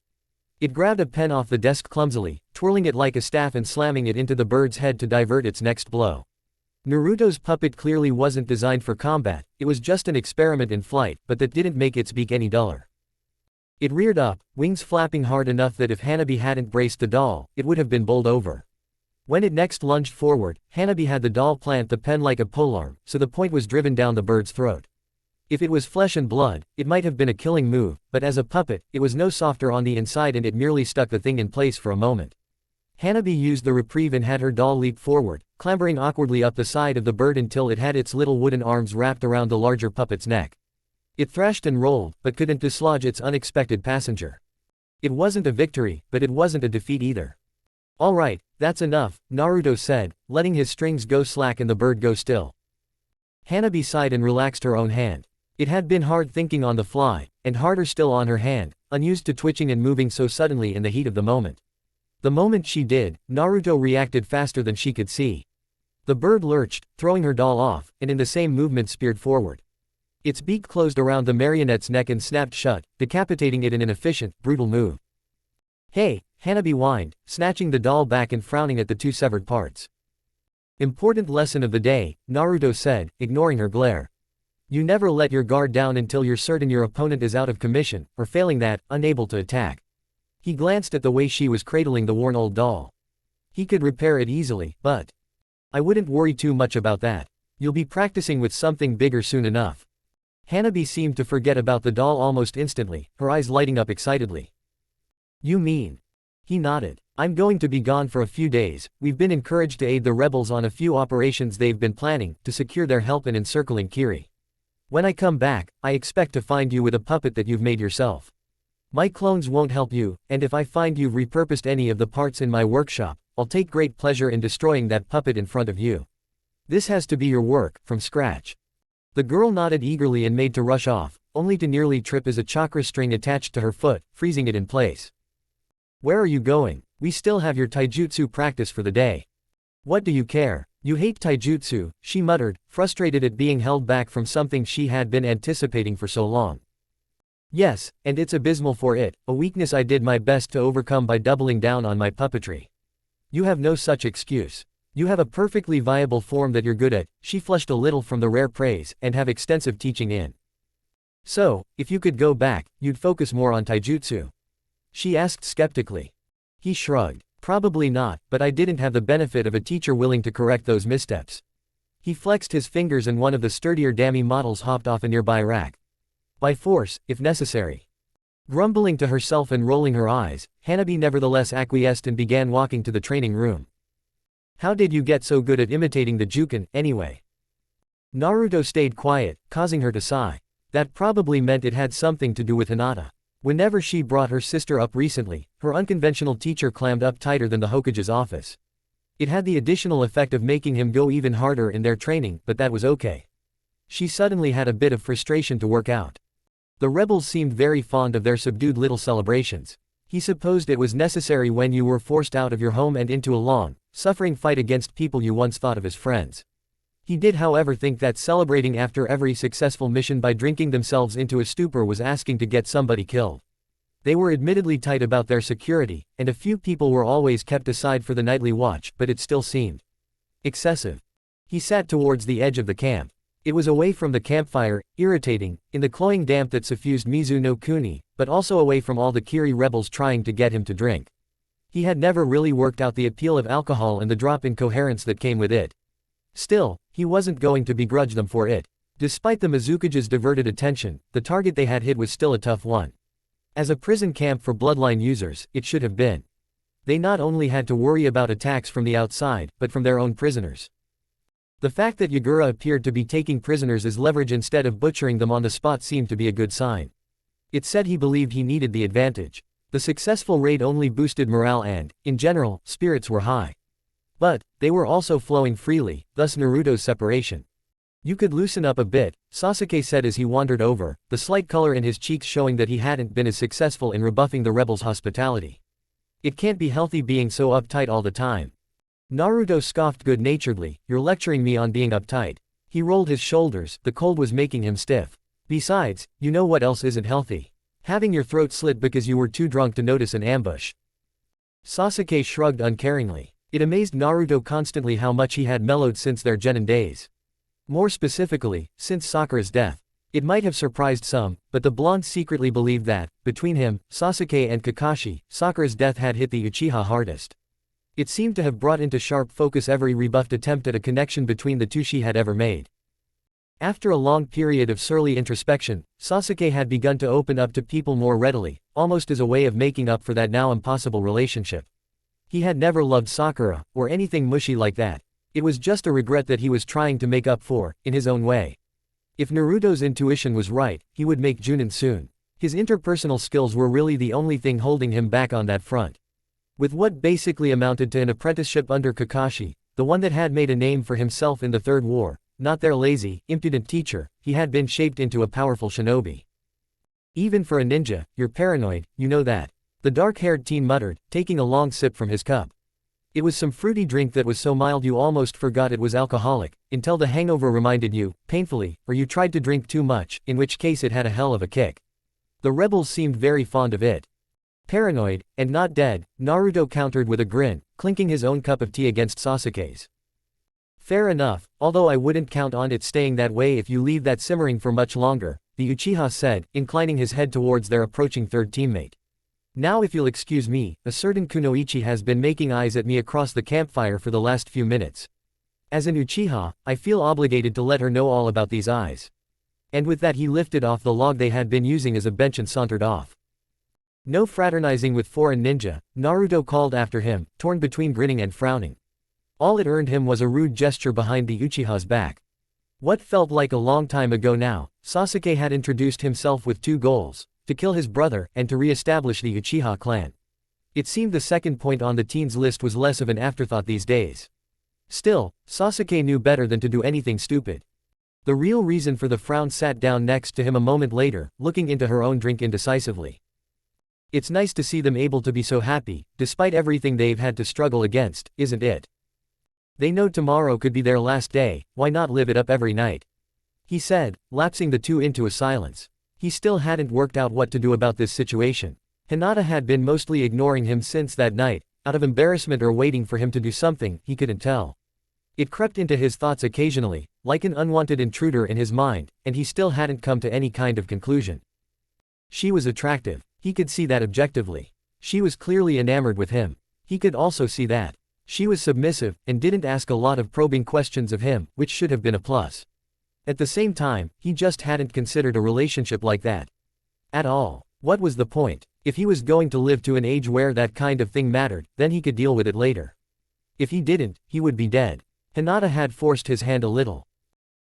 It grabbed a pen off the desk clumsily, twirling it like a staff and slamming it into the bird's head to divert its next blow. Naruto's puppet clearly wasn't designed for combat, it was just an experiment in flight, but that didn't make its beak any duller. It reared up, wings flapping hard enough that if Hanabi hadn't braced the doll, it would have been bowled over. When it next lunged forward, Hanabi had the doll plant the pen like a polearm, so the point was driven down the bird's throat. If it was flesh and blood, it might have been a killing move, but as a puppet, it was no softer on the inside and it merely stuck the thing in place for a moment. Hanabi used the reprieve and had her doll leap forward, clambering awkwardly up the side of the bird until it had its little wooden arms wrapped around the larger puppet's neck. It thrashed and rolled, but couldn't dislodge its unexpected passenger. It wasn't a victory, but it wasn't a defeat either. "All right, that's enough," Naruto said, letting his strings go slack and the bird go still. Hanabi sighed and relaxed her own hand. It had been hard thinking on the fly, and harder still on her hand, unused to twitching and moving so suddenly in the heat of the moment. The moment she did, Naruto reacted faster than she could see. The bird lurched, throwing her doll off, and in the same movement speared forward. Its beak closed around the marionette's neck and snapped shut, decapitating it in an efficient, brutal move. "Hey," Hanabi whined, snatching the doll back and frowning at the two severed parts. "Important lesson of the day," Naruto said, ignoring her glare. "You never let your guard down until you're certain your opponent is out of commission, or failing that, unable to attack." He glanced at the way she was cradling the worn old doll. He could repair it easily, but I wouldn't worry too much about that. You'll be practicing with something bigger soon enough. Hanabi seemed to forget about the doll almost instantly, her eyes lighting up excitedly. "You mean?" He nodded. "I'm going to be gone for a few days. We've been encouraged to aid the rebels on a few operations they've been planning, to secure their help in encircling Kiri. When I come back, I expect to find you with a puppet that you've made yourself. My clones won't help you, and if I find you've repurposed any of the parts in my workshop, I'll take great pleasure in destroying that puppet in front of you. This has to be your work, from scratch." The girl nodded eagerly and made to rush off, only to nearly trip as a chakra string attached to her foot, freezing it in place. "Where are you going? We still have your taijutsu practice for the day." "What do you care? You hate taijutsu," she muttered, frustrated at being held back from something she had been anticipating for so long. "Yes, and it's abysmal for it, a weakness I did my best to overcome by doubling down on my puppetry. You have no such excuse. You have a perfectly viable form that you're good at," she flushed a little from the rare praise, "and have extensive teaching in. So, if you could go back, you'd focus more on taijutsu?" she asked skeptically. He shrugged. "Probably not, but I didn't have the benefit of a teacher willing to correct those missteps." He flexed his fingers and one of the sturdier dummy models hopped off a nearby rack. "By force, if necessary." Grumbling to herself and rolling her eyes, Hanabi nevertheless acquiesced and began walking to the training room. "How did you get so good at imitating the Juken, anyway?" Naruto stayed quiet, causing her to sigh. That probably meant it had something to do with Hinata. Whenever she brought her sister up recently, her unconventional teacher clammed up tighter than the Hokage's office. It had the additional effect of making him go even harder in their training, but that was okay. She suddenly had a bit of frustration to work out. The rebels seemed very fond of their subdued little celebrations. He supposed it was necessary when you were forced out of your home and into a long, suffering fight against people you once thought of as friends. He did however think that celebrating after every successful mission by drinking themselves into a stupor was asking to get somebody killed. They were admittedly tight about their security, and a few people were always kept aside for the nightly watch, but it still seemed excessive. He sat towards the edge of the camp. It was away from the campfire, irritating, in the cloying damp that suffused Mizu no Kuni, but also away from all the Kiri rebels trying to get him to drink. He had never really worked out the appeal of alcohol and the drop in coherence that came with it. Still, he wasn't going to begrudge them for it. Despite the Mizukage's diverted attention, the target they had hit was still a tough one. As a prison camp for bloodline users, it should have been. They not only had to worry about attacks from the outside, but from their own prisoners. The fact that Yagura appeared to be taking prisoners as leverage instead of butchering them on the spot seemed to be a good sign. It said he believed he needed the advantage. The successful raid only boosted morale and, in general, spirits were high. But, they were also flowing freely, thus Naruto's separation. "You could loosen up a bit," Sasuke said as he wandered over, the slight color in his cheeks showing that he hadn't been as successful in rebuffing the rebels' hospitality. "It can't be healthy being so uptight all the time." Naruto scoffed good-naturedly, "You're lecturing me on being uptight." He rolled his shoulders, the cold was making him stiff. "Besides, you know what else isn't healthy? Having your throat slit because you were too drunk to notice an ambush." Sasuke shrugged uncaringly. It amazed Naruto constantly how much he had mellowed since their genin days. More specifically, since Sakura's death. It might have surprised some, but the blonde secretly believed that, between him, Sasuke and Kakashi, Sakura's death had hit the Uchiha hardest. It seemed to have brought into sharp focus every rebuffed attempt at a connection between the two she had ever made. After a long period of surly introspection, Sasuke had begun to open up to people more readily, almost as a way of making up for that now impossible relationship. He had never loved Sakura, or anything mushy like that. It was just a regret that he was trying to make up for, in his own way. If Naruto's intuition was right, he would make Junin soon. His interpersonal skills were really the only thing holding him back on that front. With what basically amounted to an apprenticeship under Kakashi, the one that had made a name for himself in the Third War, not their lazy, impudent teacher, he had been shaped into a powerful shinobi. Even for a ninja, you're paranoid, you know that. The dark-haired teen muttered, taking a long sip from his cup. It was some fruity drink that was so mild you almost forgot it was alcoholic, until the hangover reminded you, painfully, or you tried to drink too much, in which case it had a hell of a kick. The rebels seemed very fond of it. Paranoid, and not dead, Naruto countered with a grin, clinking his own cup of tea against Sasuke's. Fair enough, although I wouldn't count on it staying that way if you leave that simmering for much longer, the Uchiha said, inclining his head towards their approaching third teammate. Now if you'll excuse me, a certain Kunoichi has been making eyes at me across the campfire for the last few minutes. As an Uchiha, I feel obligated to let her know all about these eyes. And with that he lifted off the log they had been using as a bench and sauntered off. No fraternizing with foreign ninja, Naruto called after him, torn between grinning and frowning. All it earned him was a rude gesture behind the Uchiha's back. What felt like a long time ago now, Sasuke had introduced himself with two goals: to kill his brother, and to re-establish the Uchiha clan. It seemed the second point on the teen's list was less of an afterthought these days. Still, Sasuke knew better than to do anything stupid. The real reason for the frown sat down next to him a moment later, looking into her own drink indecisively. It's nice to see them able to be so happy, despite everything they've had to struggle against, isn't it? They know tomorrow could be their last day, why not live it up every night? He said, lapsing the two into a silence. He still hadn't worked out what to do about this situation. Hinata had been mostly ignoring him since that night, out of embarrassment or waiting for him to do something, he couldn't tell. It crept into his thoughts occasionally, like an unwanted intruder in his mind, and he still hadn't come to any kind of conclusion. She was attractive. He could see that objectively. She was clearly enamored with him. He could also see that. She was submissive, and didn't ask a lot of probing questions of him, which should have been a plus. At the same time, he just hadn't considered a relationship like that. At all. What was the point? If he was going to live to an age where that kind of thing mattered, then he could deal with it later. If he didn't, he would be dead. Hinata had forced his hand a little.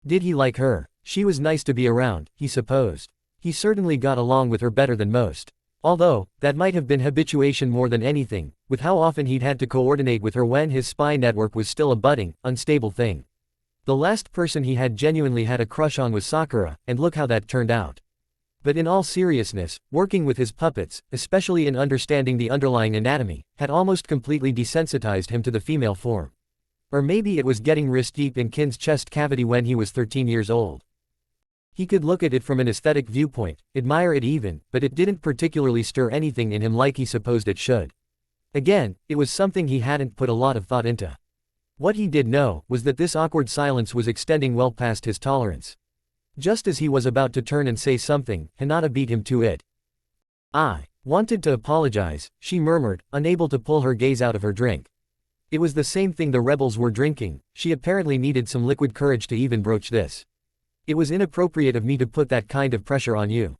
Did he like her? She was nice to be around, he supposed. He certainly got along with her better than most. Although, that might have been habituation more than anything, with how often he'd had to coordinate with her when his spy network was still a budding, unstable thing. The last person he had genuinely had a crush on was Sakura, and look how that turned out. But in all seriousness, working with his puppets, especially in understanding the underlying anatomy, had almost completely desensitized him to the female form. Or maybe it was getting wrist deep in Kin's chest cavity when he was 13 years old. He could look at it from an aesthetic viewpoint, admire it even, but it didn't particularly stir anything in him like he supposed it should. Again, it was something he hadn't put a lot of thought into. What he did know was that this awkward silence was extending well past his tolerance. Just as he was about to turn and say something, Hinata beat him to it. "I wanted to apologize," she murmured, unable to pull her gaze out of her drink. It was the same thing the rebels were drinking. She apparently needed some liquid courage to even broach this. "It was inappropriate of me to put that kind of pressure on you.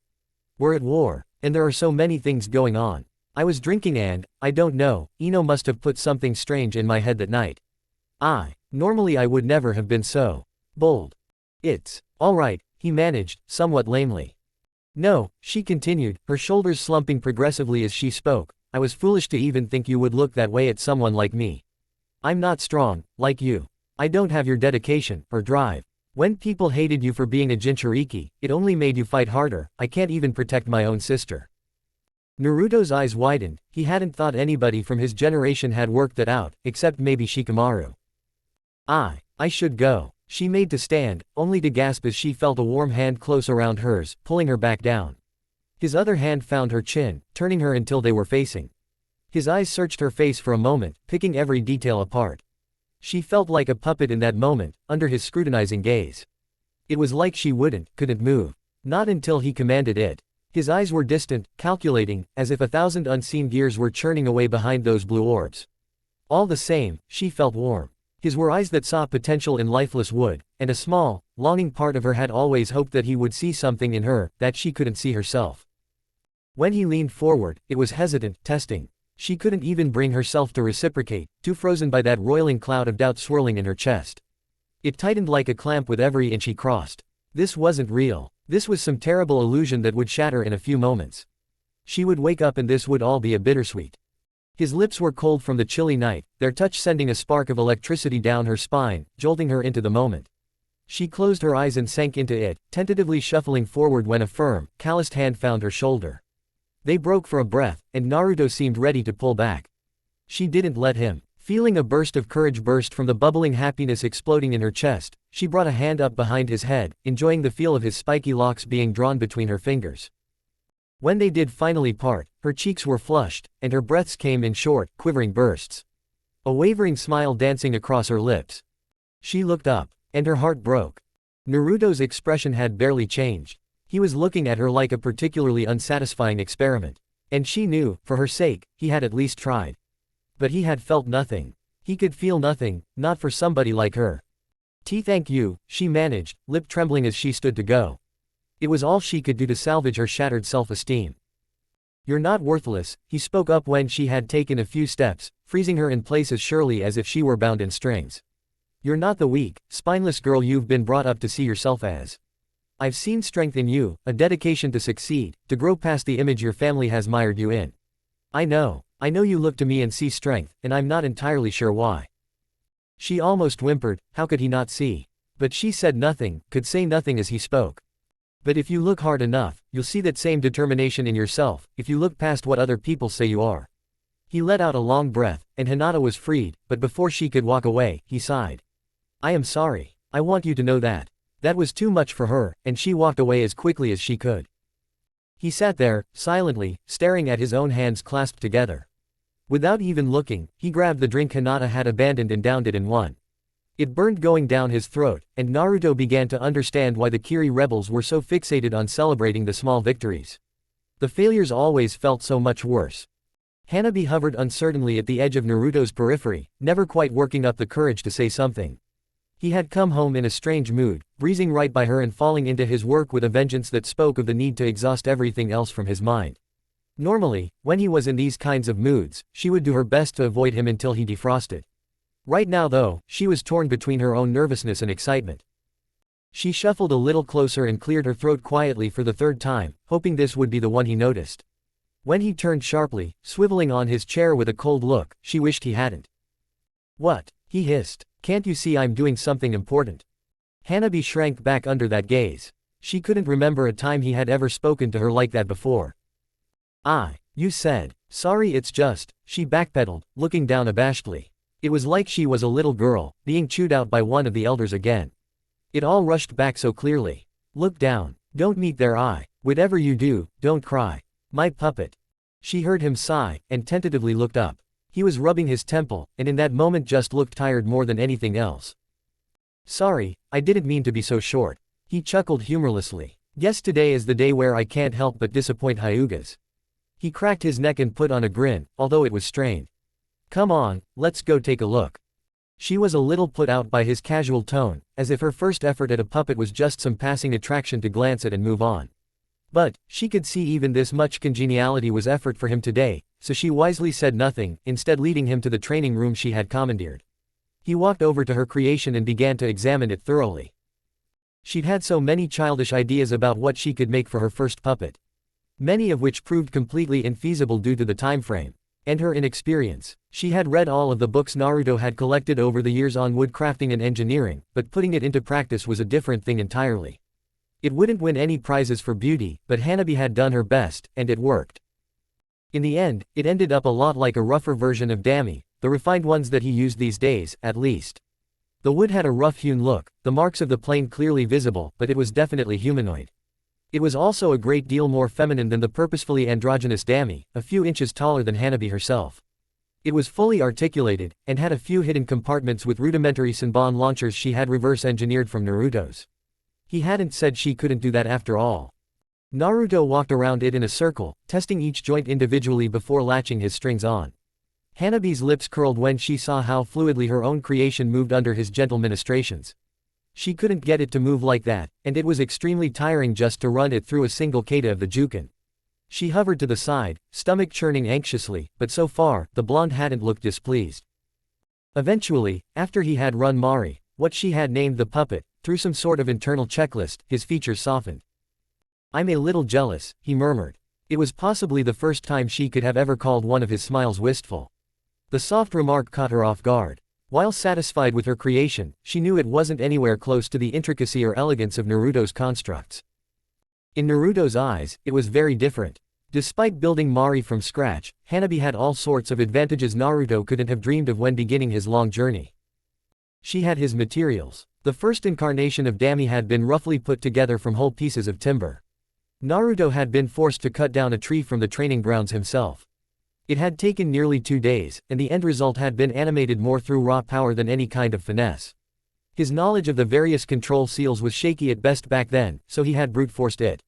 We're at war, and there are so many things going on. I was drinking and, I don't know, Ino must have put something strange in my head that night. Normally I would never have been so bold. It's all right," he managed, somewhat lamely. "No," she continued, her shoulders slumping progressively as she spoke, "I was foolish to even think you would look that way at someone like me. I'm not strong, like you. I don't have your dedication, or drive. When people hated you for being a Jinchuriki, it only made you fight harder. I can't even protect my own sister." Naruto's eyes widened. He hadn't thought anybody from his generation had worked that out, except maybe Shikamaru. I should go." She made to stand, only to gasp as she felt a warm hand close around hers, pulling her back down. His other hand found her chin, turning her until they were facing. His eyes searched her face for a moment, picking every detail apart. She felt like a puppet in that moment, under his scrutinizing gaze. It was like she couldn't move. Not until he commanded it. His eyes were distant, calculating, as if 1,000 unseen gears were churning away behind those blue orbs. All the same, she felt warm. His were eyes that saw potential in lifeless wood, and a small, longing part of her had always hoped that he would see something in her that she couldn't see herself. When he leaned forward, it was hesitant, testing. She couldn't even bring herself to reciprocate, too frozen by that roiling cloud of doubt swirling in her chest. It tightened like a clamp with every inch he crossed. This wasn't real. This was some terrible illusion that would shatter in a few moments. She would wake up and this would all be a bittersweet. His lips were cold from the chilly night, their touch sending a spark of electricity down her spine, jolting her into the moment. She closed her eyes and sank into it, tentatively shuffling forward when a firm, calloused hand found her shoulder. They broke for a breath, and Naruto seemed ready to pull back. She didn't let him. Feeling a burst of courage burst from the bubbling happiness exploding in her chest, she brought a hand up behind his head, enjoying the feel of his spiky locks being drawn between her fingers. When they did finally part, her cheeks were flushed, and her breaths came in short, quivering bursts. A wavering smile dancing across her lips. She looked up, and her heart broke. Naruto's expression had barely changed. He was looking at her like a particularly unsatisfying experiment. And she knew, for her sake, he had at least tried. But he had felt nothing. He could feel nothing, not for somebody like her. Thank you, she managed, lip trembling as she stood to go. It was all she could do to salvage her shattered self-esteem. You're not worthless, he spoke up when she had taken a few steps, freezing her in place as surely as if she were bound in strings. You're not the weak, spineless girl you've been brought up to see yourself as. I've seen strength in you, a dedication to succeed, to grow past the image your family has mired you in. I know you look to me and see strength, and I'm not entirely sure why. She almost whimpered, how could he not see? But she said nothing, could say nothing as he spoke. But if you look hard enough, you'll see that same determination in yourself, if you look past what other people say you are. He let out a long breath, and Hinata was freed, but before she could walk away, he sighed. I am sorry. I want you to know that. That was too much for her, and she walked away as quickly as she could. He sat there, silently, staring at his own hands clasped together. Without even looking, he grabbed the drink Hinata had abandoned and downed it in one. It burned going down his throat, and Naruto began to understand why the Kiri rebels were so fixated on celebrating the small victories. The failures always felt so much worse. Hanabi hovered uncertainly at the edge of Naruto's periphery, never quite working up the courage to say something. He had come home in a strange mood, breezing right by her and falling into his work with a vengeance that spoke of the need to exhaust everything else from his mind. Normally, when he was in these kinds of moods, she would do her best to avoid him until he defrosted. Right now though, she was torn between her own nervousness and excitement. She shuffled a little closer and cleared her throat quietly for the third time, hoping this would be the one he noticed. When he turned sharply, swiveling on his chair with a cold look, she wished he hadn't. What? He hissed. Can't you see I'm doing something important? Hanabi shrank back under that gaze. She couldn't remember a time he had ever spoken to her like that before. You said. Sorry, it's just, she backpedaled, looking down abashedly. It was like she was a little girl, being chewed out by one of the elders again. It all rushed back so clearly. Look down. Don't meet their eye. Whatever you do, don't cry. My puppet. She heard him sigh, and tentatively looked up. He was rubbing his temple, and in that moment just looked tired more than anything else. Sorry, I didn't mean to be so short. He chuckled humorlessly. Guess today is the day where I can't help but disappoint Hyugas. He cracked his neck and put on a grin, although it was strained. Come on, let's go take a look. She was a little put out by his casual tone, as if her first effort at a puppet was just some passing attraction to glance at and move on. But, she could see even this much congeniality was effort for him today, so she wisely said nothing, instead leading him to the training room she had commandeered. He walked over to her creation and began to examine it thoroughly. She'd had so many childish ideas about what she could make for her first puppet. Many of which proved completely infeasible due to the time frame. And her inexperience. She had read all of the books Naruto had collected over the years on woodcrafting and engineering, but putting it into practice was a different thing entirely. It wouldn't win any prizes for beauty, but Hanabi had done her best, and it worked. In the end, it ended up a lot like a rougher version of Dami, the refined ones that he used these days, at least. The wood had a rough-hewn look, the marks of the plane clearly visible, but it was definitely humanoid. It was also a great deal more feminine than the purposefully androgynous Dami, a few inches taller than Hanabi herself. It was fully articulated, and had a few hidden compartments with rudimentary Senbon launchers she had reverse-engineered from Naruto's. He hadn't said she couldn't do that after all. Naruto walked around it in a circle, testing each joint individually before latching his strings on. Hanabi's lips curled when she saw how fluidly her own creation moved under his gentle ministrations. She couldn't get it to move like that, and it was extremely tiring just to run it through a single kata of the jukin. She hovered to the side, stomach churning anxiously, but so far, the blonde hadn't looked displeased. Eventually, after he had run Mari, what she had named the puppet, through some sort of internal checklist, his features softened. "I'm a little jealous," he murmured. It was possibly the first time she could have ever called one of his smiles wistful. The soft remark caught her off guard. While satisfied with her creation, she knew it wasn't anywhere close to the intricacy or elegance of Naruto's constructs. In Naruto's eyes, it was very different. Despite building Mari from scratch, Hanabi had all sorts of advantages Naruto couldn't have dreamed of when beginning his long journey. She had his materials. The first incarnation of Dami had been roughly put together from whole pieces of timber. Naruto had been forced to cut down a tree from the training grounds himself. It had taken nearly 2 days, and the end result had been animated more through raw power than any kind of finesse. His knowledge of the various control seals was shaky at best back then, so he had brute-forced it.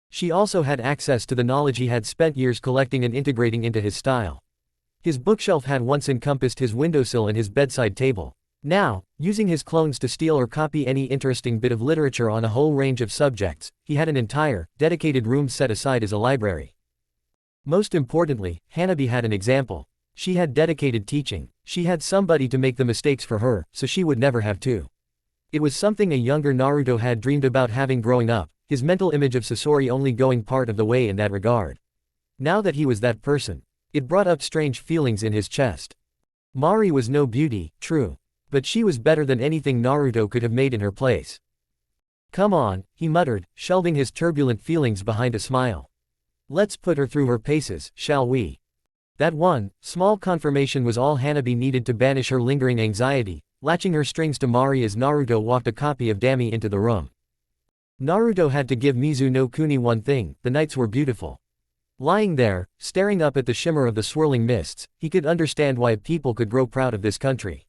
She also had access to the knowledge he had spent years collecting and integrating into his style. His bookshelf had once encompassed his windowsill and his bedside table. Now, using his clones to steal or copy any interesting bit of literature on a whole range of subjects, he had an entire, dedicated room set aside as a library. Most importantly, Hanabi had an example. She had dedicated teaching. She had somebody to make the mistakes for her, so she would never have to. It was something a younger Naruto had dreamed about having growing up, his mental image of Sasori only going part of the way in that regard. Now that he was that person, it brought up strange feelings in his chest. Mari was no beauty, true. But she was better than anything Naruto could have made in her place. "Come on," he muttered, shelving his turbulent feelings behind a smile. "Let's put her through her paces, shall we?" That one, small confirmation was all Hanabi needed to banish her lingering anxiety, latching her strings to Mari as Naruto walked a copy of Dami into the room. Naruto had to give Mizu no Kuni one thing: the nights were beautiful. Lying there, staring up at the shimmer of the swirling mists, he could understand why people could grow proud of this country.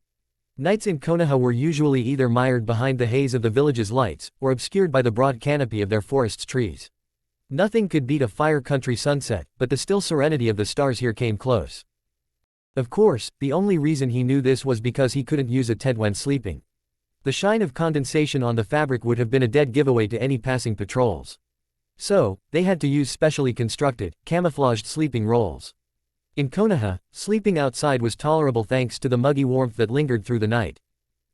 Nights in Konoha were usually either mired behind the haze of the village's lights, or obscured by the broad canopy of their forest's trees. Nothing could beat a fire country sunset, but the still serenity of the stars here came close. Of course, the only reason he knew this was because he couldn't use a tent when sleeping. The shine of condensation on the fabric would have been a dead giveaway to any passing patrols. So, they had to use specially constructed, camouflaged sleeping rolls. In Konoha, sleeping outside was tolerable thanks to the muggy warmth that lingered through the night.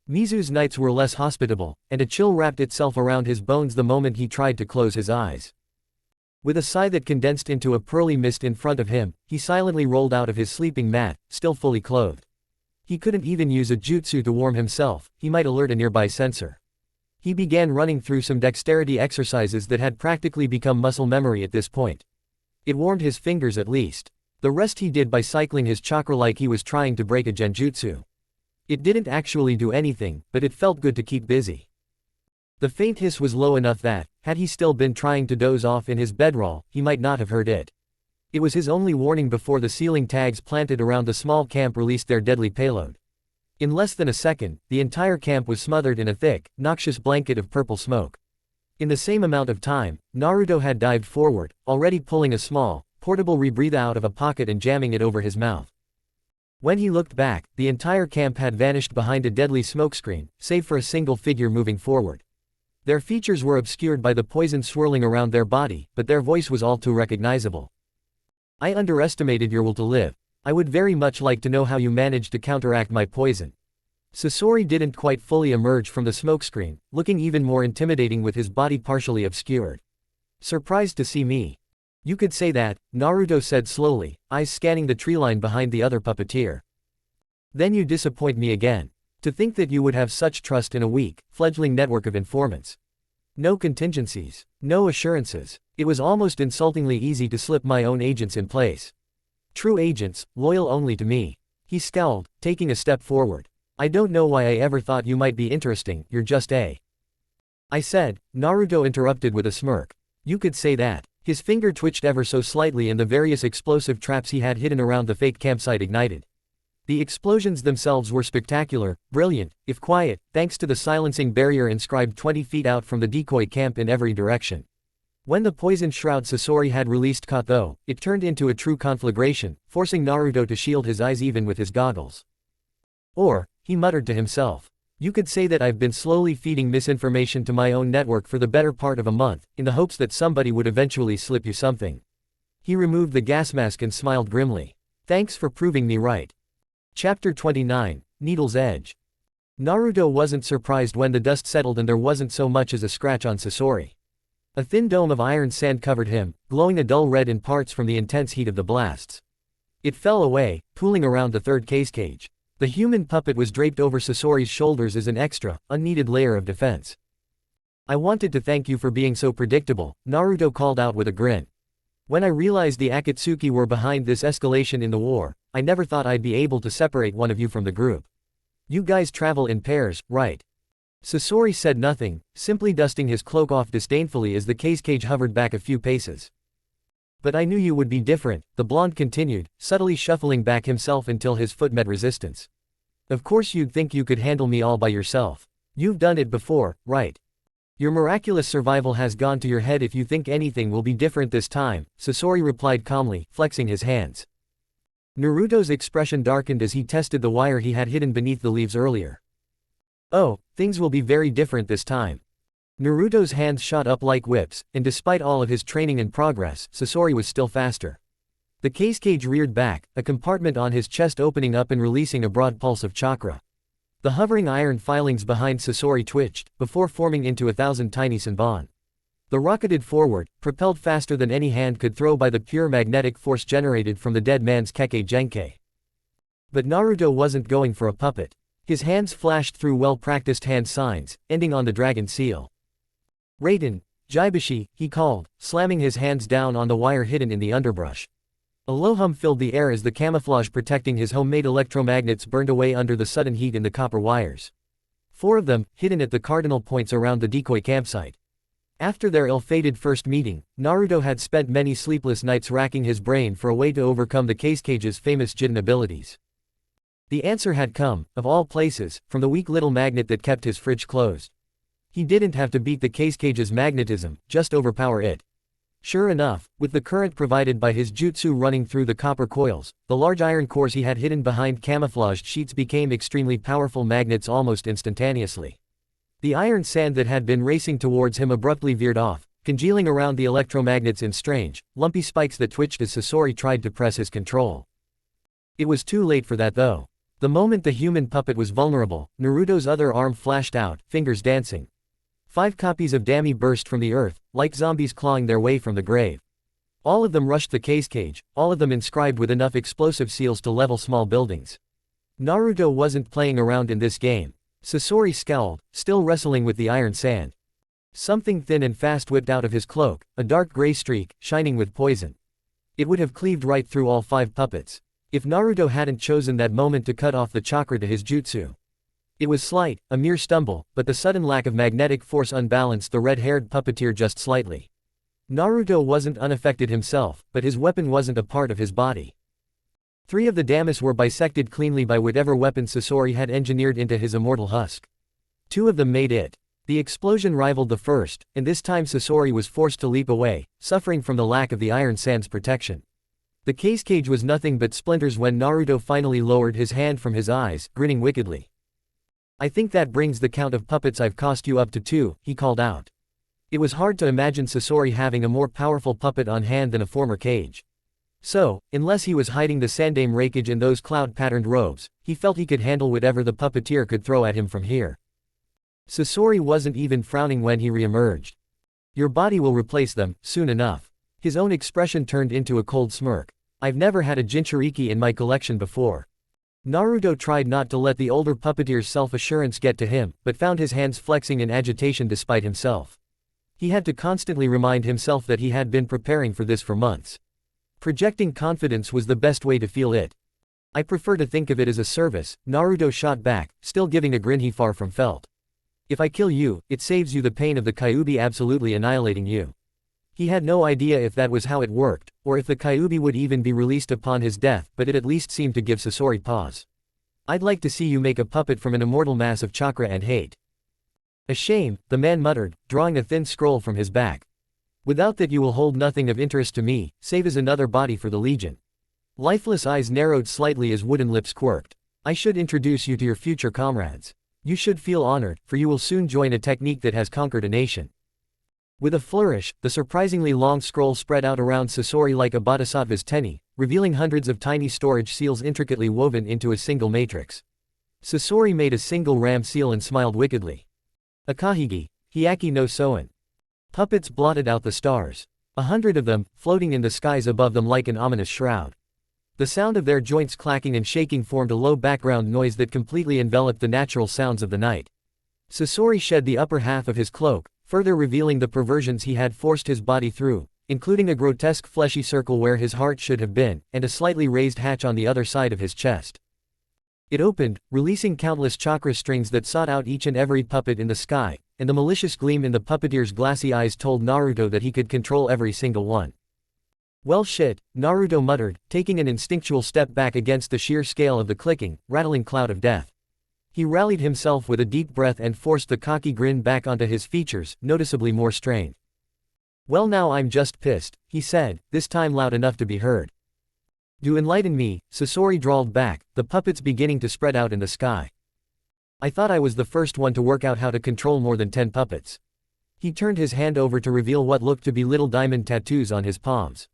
Mizu's nights were less hospitable, and a chill wrapped itself around his bones the moment he tried to close his eyes. With a sigh that condensed into a pearly mist in front of him, he silently rolled out of his sleeping mat, still fully clothed. He couldn't even use a jutsu to warm himself, he might alert a nearby sensor. He began running through some dexterity exercises that had practically become muscle memory at this point. It warmed his fingers at least. The rest he did by cycling his chakra like he was trying to break a genjutsu. It didn't actually do anything, but it felt good to keep busy. The faint hiss was low enough that, had he still been trying to doze off in his bedroll, he might not have heard it. It was his only warning before the ceiling tags planted around the small camp released their deadly payload. In less than a second, the entire camp was smothered in a thick, noxious blanket of purple smoke. In the same amount of time, Naruto had dived forward, already pulling a small, portable rebreather out of a pocket and jamming it over his mouth. When he looked back, the entire camp had vanished behind a deadly smokescreen, save for a single figure moving forward. Their features were obscured by the poison swirling around their body, but their voice was all too recognizable. "I underestimated your will to live. I would very much like to know how you managed to counteract my poison." Sasori didn't quite fully emerge from the smokescreen, looking even more intimidating with his body partially obscured. "Surprised to see me?" "You could say that," Naruto said slowly, eyes scanning the treeline behind the other puppeteer. "Then you disappoint me again. To think that you would have such trust in a weak, fledgling network of informants. No contingencies. No assurances. It was almost insultingly easy to slip my own agents in place. True agents, loyal only to me." He scowled, taking a step forward. "I don't know why I ever thought you might be interesting, you're just a—" "I said," Naruto interrupted with a smirk. "You could say that." His finger twitched ever so slightly and the various explosive traps he had hidden around the fake campsite ignited. The explosions themselves were spectacular, brilliant, if quiet, thanks to the silencing barrier inscribed 20 feet out from the decoy camp in every direction. When the poison shroud Sasori had released caught though, it turned into a true conflagration, forcing Naruto to shield his eyes even with his goggles. Or, he muttered to himself, you could say that I've been slowly feeding misinformation to my own network for the better part of a month, in the hopes that somebody would eventually slip you something. He removed the gas mask and smiled grimly. Thanks for proving me right. Chapter 29, Needle's Edge. Naruto wasn't surprised when the dust settled and there wasn't so much as a scratch on Sasori. A thin dome of iron sand covered him, glowing a dull red in parts from the intense heat of the blasts. It fell away, pooling around the third cage. The human puppet was draped over Sasori's shoulders as an extra, unneeded layer of defense. I wanted to thank you for being so predictable, Naruto called out with a grin. When I realized the Akatsuki were behind this escalation in the war, I never thought I'd be able to separate one of you from the group. You guys travel in pairs, right? Sasori said nothing, simply dusting his cloak off disdainfully as the cage hovered back a few paces. But I knew you would be different, the blonde continued, subtly shuffling back himself until his foot met resistance. Of course you'd think you could handle me all by yourself. You've done it before, right? Your miraculous survival has gone to your head if you think anything will be different this time, Sasori replied calmly, flexing his hands. Naruto's expression darkened as he tested the wire he had hidden beneath the leaves earlier. Oh, things will be very different this time. Naruto's hands shot up like whips, and despite all of his training and progress, Sasori was still faster. The cage reared back, a compartment on his chest opening up and releasing a broad pulse of chakra. The hovering iron filings behind Sasori twitched, before forming into 1,000 tiny senbon. The rocketed forward, propelled faster than any hand could throw by the pure magnetic force generated from the dead man's Kekkei Genkai. But Naruto wasn't going for a puppet. His hands flashed through well-practiced hand signs, ending on the dragon seal. Raiden, Jaibashi, he called, slamming his hands down on the wire hidden in the underbrush. A low hum filled the air as the camouflage protecting his homemade electromagnets burned away under the sudden heat in the copper wires. 4 of them, hidden at the cardinal points around the decoy campsite. After their ill-fated first meeting, Naruto had spent many sleepless nights racking his brain for a way to overcome the cage's famous Jiden abilities. The answer had come, of all places, from the weak little magnet that kept his fridge closed. He didn't have to beat the cage's magnetism, just overpower it. Sure enough, with the current provided by his jutsu running through the copper coils, the large iron cores he had hidden behind camouflaged sheets became extremely powerful magnets almost instantaneously. The iron sand that had been racing towards him abruptly veered off, congealing around the electromagnets in strange, lumpy spikes that twitched as Sasori tried to press his control. It was too late for that though. The moment the human puppet was vulnerable, Naruto's other arm flashed out, fingers dancing. 5 copies of Dami burst from the earth, like zombies clawing their way from the grave. All of them rushed the cage, all of them inscribed with enough explosive seals to level small buildings. Naruto wasn't playing around in this game. Sasori scowled, still wrestling with the iron sand. Something thin and fast whipped out of his cloak, a dark gray streak, shining with poison. It would have cleaved right through all 5 puppets, if Naruto hadn't chosen that moment to cut off the chakra to his jutsu. It was slight, a mere stumble, but the sudden lack of magnetic force unbalanced the red-haired puppeteer just slightly. Naruto wasn't unaffected himself, but his weapon wasn't a part of his body. 3 of the damas were bisected cleanly by whatever weapon Sasori had engineered into his immortal husk. 2 of them made it. The explosion rivaled the first, and this time Sasori was forced to leap away, suffering from the lack of the iron sand's protection. The cage was nothing but splinters when Naruto finally lowered his hand from his eyes, grinning wickedly. I think that brings the count of puppets I've cost you up to 2, he called out. It was hard to imagine Sasori having a more powerful puppet on hand than a former cage. So, unless he was hiding the Sandame Rakage in those cloud-patterned robes, he felt he could handle whatever the puppeteer could throw at him from here. Sasori wasn't even frowning when he re-emerged. Your body will replace them, soon enough. His own expression turned into a cold smirk. I've never had a Jinchuriki in my collection before. Naruto tried not to let the older puppeteer's self-assurance get to him, but found his hands flexing in agitation despite himself. He had to constantly remind himself that he had been preparing for this for months. Projecting confidence was the best way to feel it. I prefer to think of it as a service, Naruto shot back, still giving a grin he far from felt. If I kill you, it saves you the pain of the Kyuubi absolutely annihilating you. He had no idea if that was how it worked, or if the Kyuubi would even be released upon his death, but it at least seemed to give Sasori pause. I'd like to see you make a puppet from an immortal mass of chakra and hate. A shame, the man muttered, drawing a thin scroll from his back. Without that you will hold nothing of interest to me, save as another body for the Legion. Lifeless eyes narrowed slightly as wooden lips quirked. I should introduce you to your future comrades. You should feel honored, for you will soon join a technique that has conquered a nation. With a flourish, the surprisingly long scroll spread out around Sasori like a bodhisattva's teni, revealing hundreds of tiny storage seals intricately woven into a single matrix. Sasori made a single ram seal and smiled wickedly. Akahigi, Hyaki no Soen. Puppets blotted out the stars. 100 of them, floating in the skies above them like an ominous shroud. The sound of their joints clacking and shaking formed a low background noise that completely enveloped the natural sounds of the night. Sasori shed the upper half of his cloak, further revealing the perversions he had forced his body through, including a grotesque fleshy circle where his heart should have been, and a slightly raised hatch on the other side of his chest. It opened, releasing countless chakra strings that sought out each and every puppet in the sky, and the malicious gleam in the puppeteer's glassy eyes told Naruto that he could control every single one. Well shit, Naruto muttered, taking an instinctual step back against the sheer scale of the clicking, rattling cloud of death. He rallied himself with a deep breath and forced the cocky grin back onto his features, noticeably more strained. Well now I'm just pissed, he said, this time loud enough to be heard. Do enlighten me, Sasori drawled back, the puppets beginning to spread out in the sky. I thought I was the first one to work out how to control more than 10 puppets. He turned his hand over to reveal what looked to be little diamond tattoos on his palms.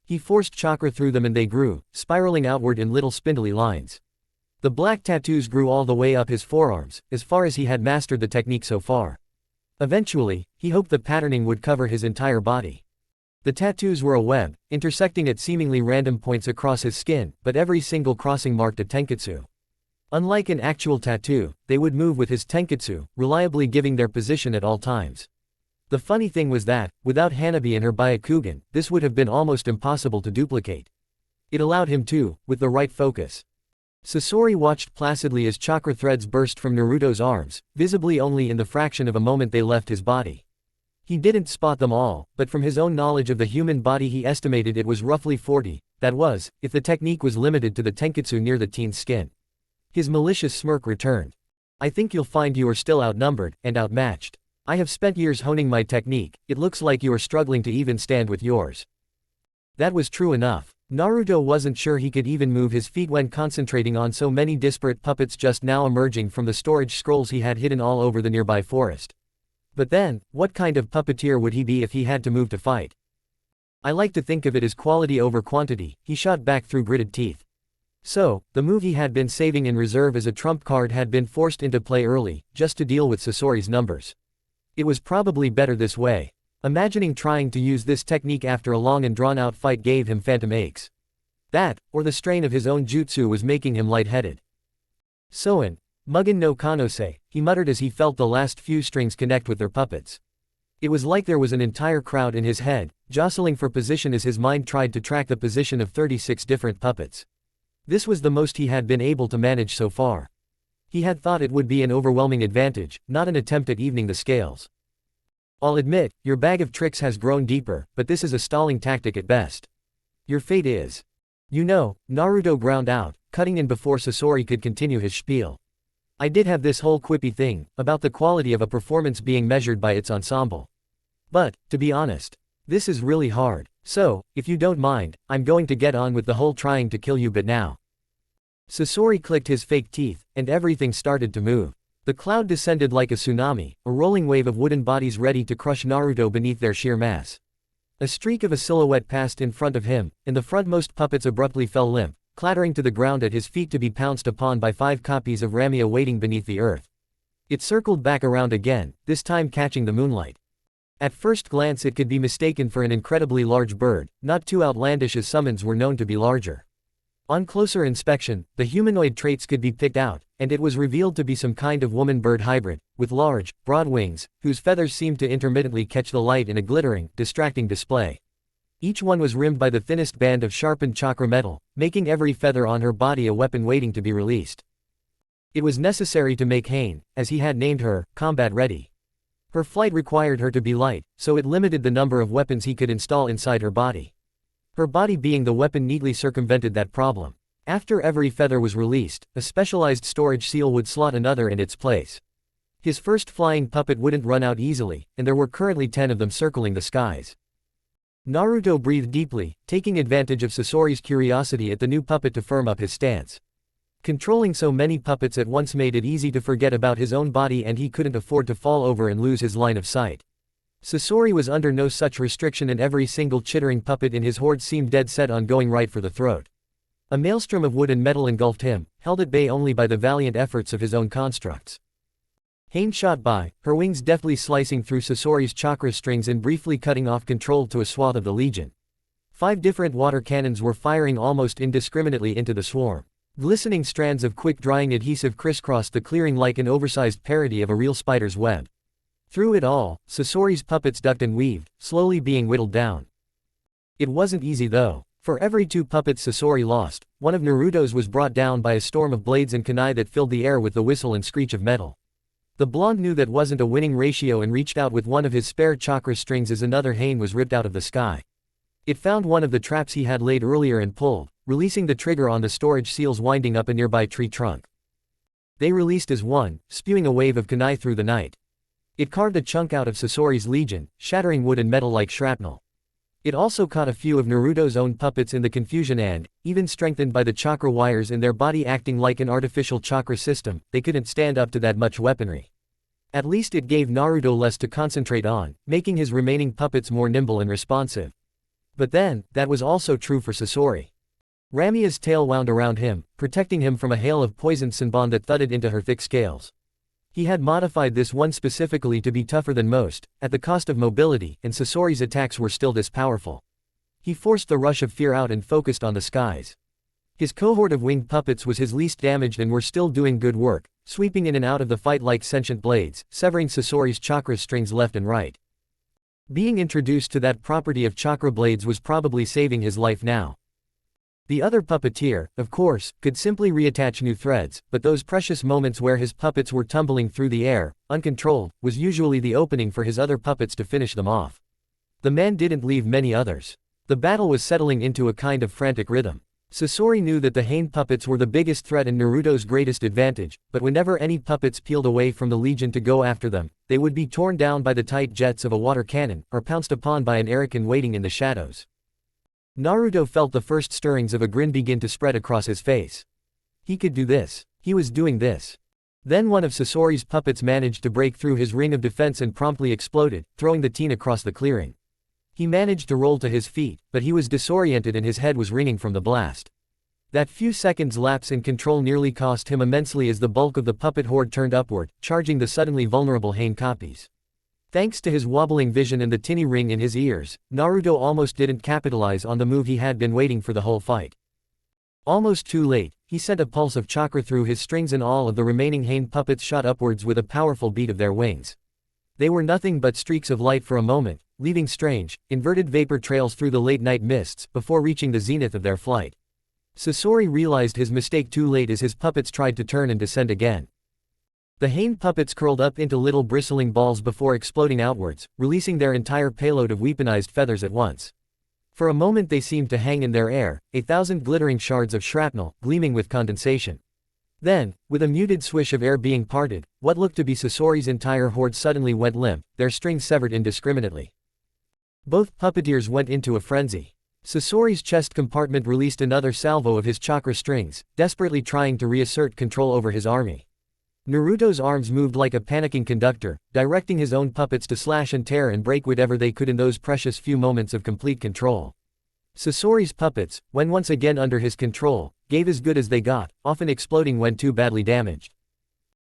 He forced chakra through them and they grew, spiraling outward in little spindly lines. The black tattoos grew all the way up his forearms, as far as he had mastered the technique so far. Eventually, he hoped the patterning would cover his entire body. The tattoos were a web, intersecting at seemingly random points across his skin, but every single crossing marked a tenketsu. Unlike an actual tattoo, they would move with his tenketsu, reliably giving their position at all times. The funny thing was that, without Hanabi and her Byakugan, this would have been almost impossible to duplicate. It allowed him to, with the right focus. Sasori watched placidly as chakra threads burst from Naruto's arms, visibly only in the fraction of a moment they left his body. He didn't spot them all, but from his own knowledge of the human body he estimated it was roughly 40, that was, if the technique was limited to the tenketsu near the teen's skin. His malicious smirk returned. I think you'll find you are still outnumbered, and outmatched. I have spent years honing my technique, it looks like you are struggling to even stand with yours. That was true enough. Naruto wasn't sure he could even move his feet when concentrating on so many disparate puppets just now emerging from the storage scrolls he had hidden all over the nearby forest. But then, what kind of puppeteer would he be if he had to move to fight? I like to think of it as quality over quantity, he shot back through gritted teeth. So, the move he had been saving in reserve as a trump card had been forced into play early, just to deal with Sasori's numbers. It was probably better this way. Imagining trying to use this technique after a long and drawn-out fight gave him phantom aches. That, or the strain of his own jutsu was making him lightheaded. Soen, Mugen no Kanose, he muttered as he felt the last few strings connect with their puppets. It was like there was an entire crowd in his head, jostling for position as his mind tried to track the position of 36 different puppets. This was the most he had been able to manage so far. He had thought it would be an overwhelming advantage, not an attempt at evening the scales. I'll admit, your bag of tricks has grown deeper, but this is a stalling tactic at best. Your fate is. You know, Naruto ground out, cutting in before Sasori could continue his spiel. I did have this whole quippy thing, about the quality of a performance being measured by its ensemble. But, to be honest, this is really hard, so, if you don't mind, I'm going to get on with the whole trying to kill you bit now. Sasori clicked his fake teeth, and everything started to move. The cloud descended like a tsunami, a rolling wave of wooden bodies ready to crush Naruto beneath their sheer mass. A streak of a silhouette passed in front of him, and the frontmost puppets abruptly fell limp, clattering to the ground at his feet to be pounced upon by 5 copies of Ramia waiting beneath the earth. It circled back around again, this time catching the moonlight. At first glance it could be mistaken for an incredibly large bird, not too outlandish as summons were known to be larger. On closer inspection, the humanoid traits could be picked out, and it was revealed to be some kind of woman-bird hybrid, with large, broad wings, whose feathers seemed to intermittently catch the light in a glittering, distracting display. Each one was rimmed by the thinnest band of sharpened chakra metal, making every feather on her body a weapon waiting to be released. It was necessary to make Hane, as he had named her, combat-ready. Her flight required her to be light, so it limited the number of weapons he could install inside her body. Her body being the weapon neatly circumvented that problem. After every feather was released, a specialized storage seal would slot another in its place. His first flying puppet wouldn't run out easily, and there were currently 10 of them circling the skies. Naruto breathed deeply, taking advantage of Sasori's curiosity at the new puppet to firm up his stance. Controlling so many puppets at once made it easy to forget about his own body, and he couldn't afford to fall over and lose his line of sight. Sasori was under no such restriction, and every single chittering puppet in his horde seemed dead set on going right for the throat. A maelstrom of wood and metal engulfed him, held at bay only by the valiant efforts of his own constructs. Hane shot by, her wings deftly slicing through Sasori's chakra strings and briefly cutting off control to a swath of the legion. 5 different water cannons were firing almost indiscriminately into the swarm. Glistening strands of quick-drying adhesive crisscrossed the clearing like an oversized parody of a real spider's web. Through it all, Sasori's puppets ducked and weaved, slowly being whittled down. It wasn't easy though. For every 2 puppets Sasori lost, one of Naruto's was brought down by a storm of blades and kunai that filled the air with the whistle and screech of metal. The blonde knew that wasn't a winning ratio and reached out with one of his spare chakra strings as another Hane was ripped out of the sky. It found one of the traps he had laid earlier and pulled, releasing the trigger on the storage seals winding up a nearby tree trunk. They released as one, spewing a wave of kunai through the night. It carved a chunk out of Sasori's legion, shattering wood and metal like shrapnel. It also caught a few of Naruto's own puppets in the confusion and, even strengthened by the chakra wires in their body acting like an artificial chakra system, they couldn't stand up to that much weaponry. At least it gave Naruto less to concentrate on, making his remaining puppets more nimble and responsive. But then, that was also true for Sasori. Ramia's tail wound around him, protecting him from a hail of poisoned senbon that thudded into her thick scales. He had modified this one specifically to be tougher than most, at the cost of mobility, and Sasori's attacks were still this powerful. He forced the rush of fear out and focused on the skies. His cohort of winged puppets was his least damaged and were still doing good work, sweeping in and out of the fight like sentient blades, severing Sasori's chakra strings left and right. Being introduced to that property of chakra blades was probably saving his life now. The other puppeteer, of course, could simply reattach new threads, but those precious moments where his puppets were tumbling through the air, uncontrolled, was usually the opening for his other puppets to finish them off. The man didn't leave many others. The battle was settling into a kind of frantic rhythm. Sasori knew that the Hane puppets were the biggest threat and Naruto's greatest advantage, but whenever any puppets peeled away from the legion to go after them, they would be torn down by the tight jets of a water cannon, or pounced upon by an Arakan waiting in the shadows. Naruto felt the first stirrings of a grin begin to spread across his face. He could do this. He was doing this. Then one of Sasori's puppets managed to break through his ring of defense and promptly exploded, throwing the teen across the clearing. He managed to roll to his feet, but he was disoriented and his head was ringing from the blast. That few seconds lapse in control nearly cost him immensely as the bulk of the puppet horde turned upward, charging the suddenly vulnerable Hane copies. Thanks to his wobbling vision and the tinny ring in his ears, Naruto almost didn't capitalize on the move he had been waiting for the whole fight. Almost too late, he sent a pulse of chakra through his strings and all of the remaining Hane puppets shot upwards with a powerful beat of their wings. They were nothing but streaks of light for a moment, leaving strange, inverted vapor trails through the late-night mists before reaching the zenith of their flight. Sasori realized his mistake too late as his puppets tried to turn and descend again. The Hane puppets curled up into little bristling balls before exploding outwards, releasing their entire payload of weaponized feathers at once. For a moment they seemed to hang in their air, 1,000 glittering shards of shrapnel, gleaming with condensation. Then, with a muted swish of air being parted, what looked to be Sasori's entire horde suddenly went limp, their strings severed indiscriminately. Both puppeteers went into a frenzy. Sasori's chest compartment released another salvo of his chakra strings, desperately trying to reassert control over his army. Naruto's arms moved like a panicking conductor, directing his own puppets to slash and tear and break whatever they could in those precious few moments of complete control. Sasori's puppets, when once again under his control, gave as good as they got, often exploding when too badly damaged.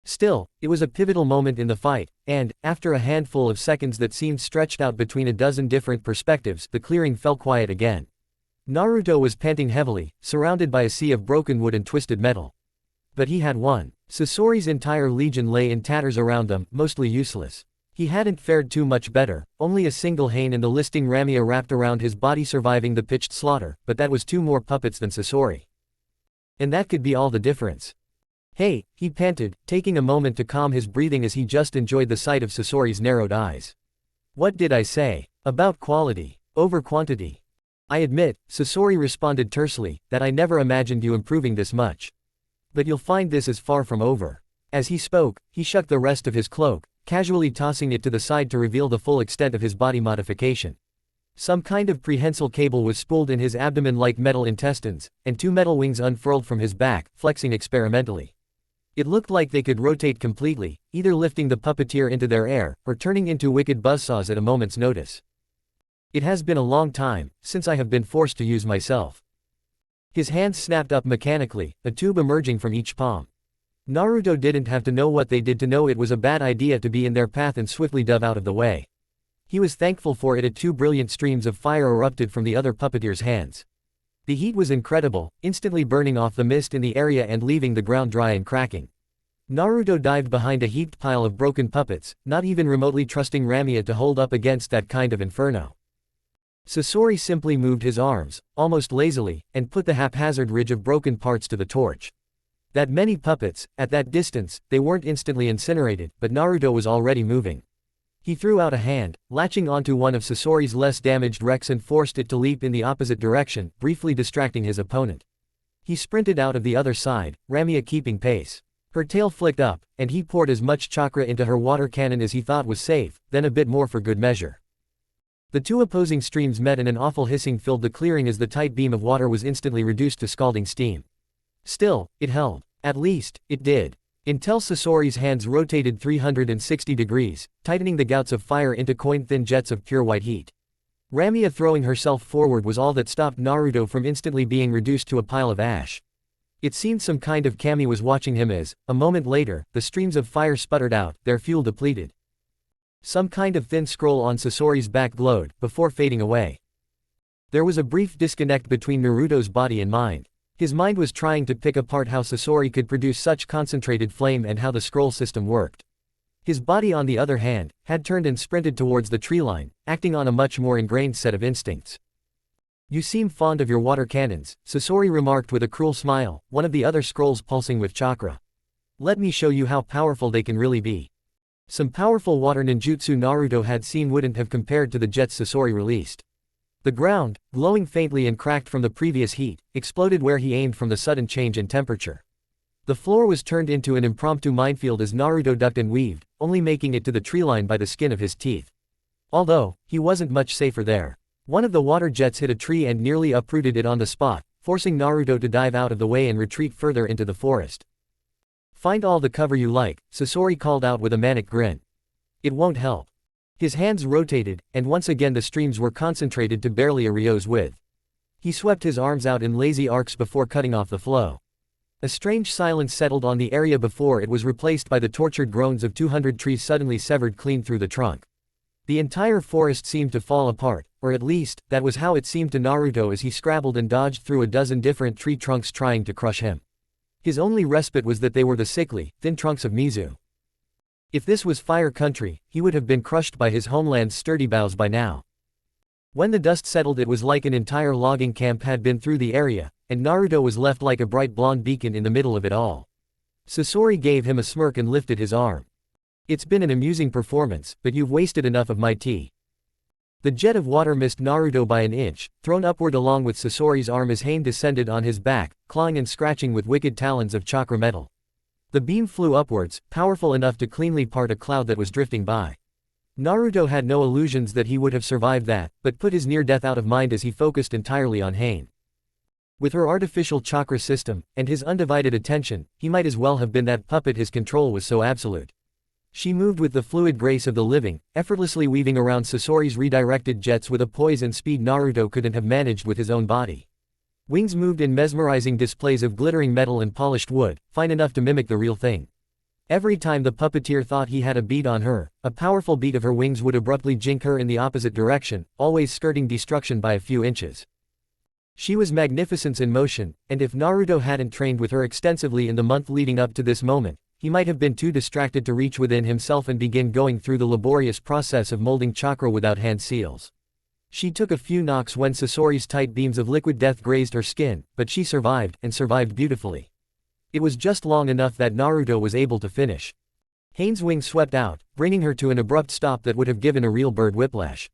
Still, it was a pivotal moment in the fight, and, after a handful of seconds that seemed stretched out between a dozen different perspectives, the clearing fell quiet again. Naruto was panting heavily, surrounded by a sea of broken wood and twisted metal. But he had won. Sasori's entire legion lay in tatters around them, mostly useless. He hadn't fared too much better, only a single Hane and the listing Ramia wrapped around his body surviving the pitched slaughter, but that was 2 more puppets than Sasori. And that could be all the difference. Hey, he panted, taking a moment to calm his breathing as he just enjoyed the sight of Sasori's narrowed eyes. What did I say? About quality, over quantity. I admit, Sasori responded tersely, that I never imagined you improving this much. But you'll find this is far from over. As he spoke, he shook the rest of his cloak, casually tossing it to the side to reveal the full extent of his body modification. Some kind of prehensile cable was spooled in his abdomen like metal intestines, and 2 metal wings unfurled from his back, flexing experimentally. It looked like they could rotate completely, either lifting the puppeteer into their air, or turning into wicked buzzsaws at a moment's notice. It has been a long time since I have been forced to use myself. His hands snapped up mechanically, a tube emerging from each palm. Naruto didn't have to know what they did to know it was a bad idea to be in their path and swiftly dove out of the way. He was thankful for it. 2 brilliant streams of fire erupted from the other puppeteer's hands. The heat was incredible, instantly burning off the mist in the area and leaving the ground dry and cracking. Naruto dived behind a heaped pile of broken puppets, not even remotely trusting Ramia to hold up against that kind of inferno. Sasori simply moved his arms, almost lazily, and put the haphazard ridge of broken parts to the torch. That many puppets, at that distance, they weren't instantly incinerated, but Naruto was already moving. He threw out a hand, latching onto one of Sasori's less damaged wrecks and forced it to leap in the opposite direction, briefly distracting his opponent. He sprinted out of the other side, Ramia keeping pace. Her tail flicked up, and he poured as much chakra into her water cannon as he thought was safe, then a bit more for good measure. The 2 opposing streams met and an awful hissing filled the clearing as the tight beam of water was instantly reduced to scalding steam. Still, it held. At least, it did. Until Sasori's hands rotated 360 degrees, tightening the gouts of fire into coin-thin jets of pure white heat. Ramia throwing herself forward was all that stopped Naruto from instantly being reduced to a pile of ash. It seemed some kind of kami was watching him as, a moment later, the streams of fire sputtered out, their fuel depleted. Some kind of thin scroll on Sasori's back glowed, before fading away. There was a brief disconnect between Naruto's body and mind. His mind was trying to pick apart how Sasori could produce such concentrated flame and how the scroll system worked. His body, on the other hand, had turned and sprinted towards the tree line, acting on a much more ingrained set of instincts. "You seem fond of your water cannons," Sasori remarked with a cruel smile, one of the other scrolls pulsing with chakra. "Let me show you how powerful they can really be." Some powerful water ninjutsu Naruto had seen wouldn't have compared to the jets Sasori released. The ground, glowing faintly and cracked from the previous heat, exploded where he aimed from the sudden change in temperature. The floor was turned into an impromptu minefield as Naruto ducked and weaved, only making it to the tree line by the skin of his teeth. Although, he wasn't much safer there. One of the water jets hit a tree and nearly uprooted it on the spot, forcing Naruto to dive out of the way and retreat further into the forest. "Find all the cover you like," Sasori called out with a manic grin. "It won't help." His hands rotated, and once again the streams were concentrated to barely a ryo's width. He swept his arms out in lazy arcs before cutting off the flow. A strange silence settled on the area before it was replaced by the tortured groans of 200 trees suddenly severed clean through the trunk. The entire forest seemed to fall apart, or at least, that was how it seemed to Naruto as he scrabbled and dodged through a dozen different tree trunks trying to crush him. His only respite was that they were the sickly, thin trunks of Mizu. If this was fire country, he would have been crushed by his homeland's sturdy boughs by now. When the dust settled, it was like an entire logging camp had been through the area, and Naruto was left like a bright blonde beacon in the middle of it all. Sasori gave him a smirk and lifted his arm. "It's been an amusing performance, but you've wasted enough of my tea." The jet of water missed Naruto by an inch, thrown upward along with Sasori's arm as Hane descended on his back, clawing and scratching with wicked talons of chakra metal. The beam flew upwards, powerful enough to cleanly part a cloud that was drifting by. Naruto had no illusions that he would have survived that, but put his near-death out of mind as he focused entirely on Hane. With her artificial chakra system, and his undivided attention, he might as well have been that puppet. His control was so absolute. She moved with the fluid grace of the living, effortlessly weaving around Sasori's redirected jets with a poise and speed Naruto couldn't have managed with his own body. Wings moved in mesmerizing displays of glittering metal and polished wood, fine enough to mimic the real thing. Every time the puppeteer thought he had a bead on her, a powerful beat of her wings would abruptly jink her in the opposite direction, always skirting destruction by a few inches. She was magnificence in motion, and if Naruto hadn't trained with her extensively in the month leading up to this moment, he might have been too distracted to reach within himself and begin going through the laborious process of molding chakra without hand seals. She took a few knocks when Sasori's tight beams of liquid death grazed her skin, but she survived, and survived beautifully. It was just long enough that Naruto was able to finish. Hane's wing swept out, bringing her to an abrupt stop that would have given a real bird whiplash.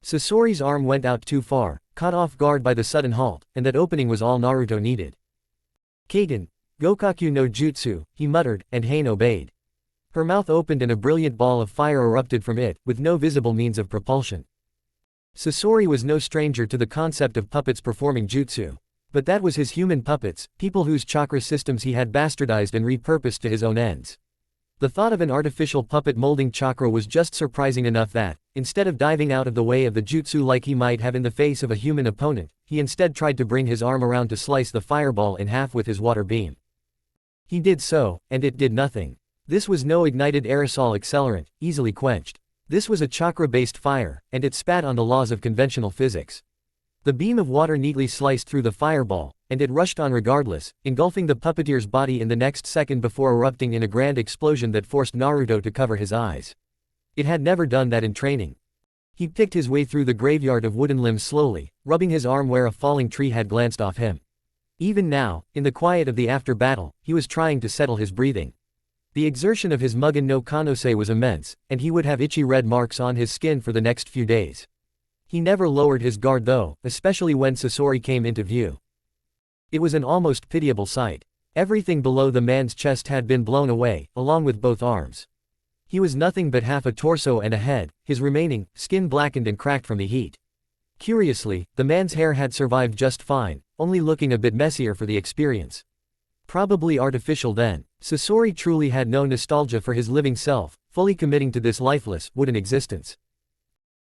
Sasori's arm went out too far, caught off guard by the sudden halt, and that opening was all Naruto needed. "Kaden, Gokaku no Jutsu," he muttered, and Hane obeyed. Her mouth opened and a brilliant ball of fire erupted from it, with no visible means of propulsion. Sasori was no stranger to the concept of puppets performing jutsu. But that was his human puppets, people whose chakra systems he had bastardized and repurposed to his own ends. The thought of an artificial puppet molding chakra was just surprising enough that, instead of diving out of the way of the jutsu like he might have in the face of a human opponent, he instead tried to bring his arm around to slice the fireball in half with his water beam. He did so, and it did nothing. This was no ignited aerosol accelerant, easily quenched. This was a chakra-based fire, and it spat on the laws of conventional physics. The beam of water neatly sliced through the fireball, and it rushed on regardless, engulfing the puppeteer's body in the next second before erupting in a grand explosion that forced Naruto to cover his eyes. It had never done that in training. He picked his way through the graveyard of wooden limbs slowly, rubbing his arm where a falling tree had glanced off him. Even now, in the quiet of the after-battle, he was trying to settle his breathing. The exertion of his Mugen no Kanose was immense, and he would have itchy red marks on his skin for the next few days. He never lowered his guard though, especially when Sasori came into view. It was an almost pitiable sight. Everything below the man's chest had been blown away, along with both arms. He was nothing but half a torso and a head, his remaining skin blackened and cracked from the heat. Curiously, the man's hair had survived just fine, only looking a bit messier for the experience. Probably artificial then. Sasori truly had no nostalgia for his living self, fully committing to this lifeless, wooden existence.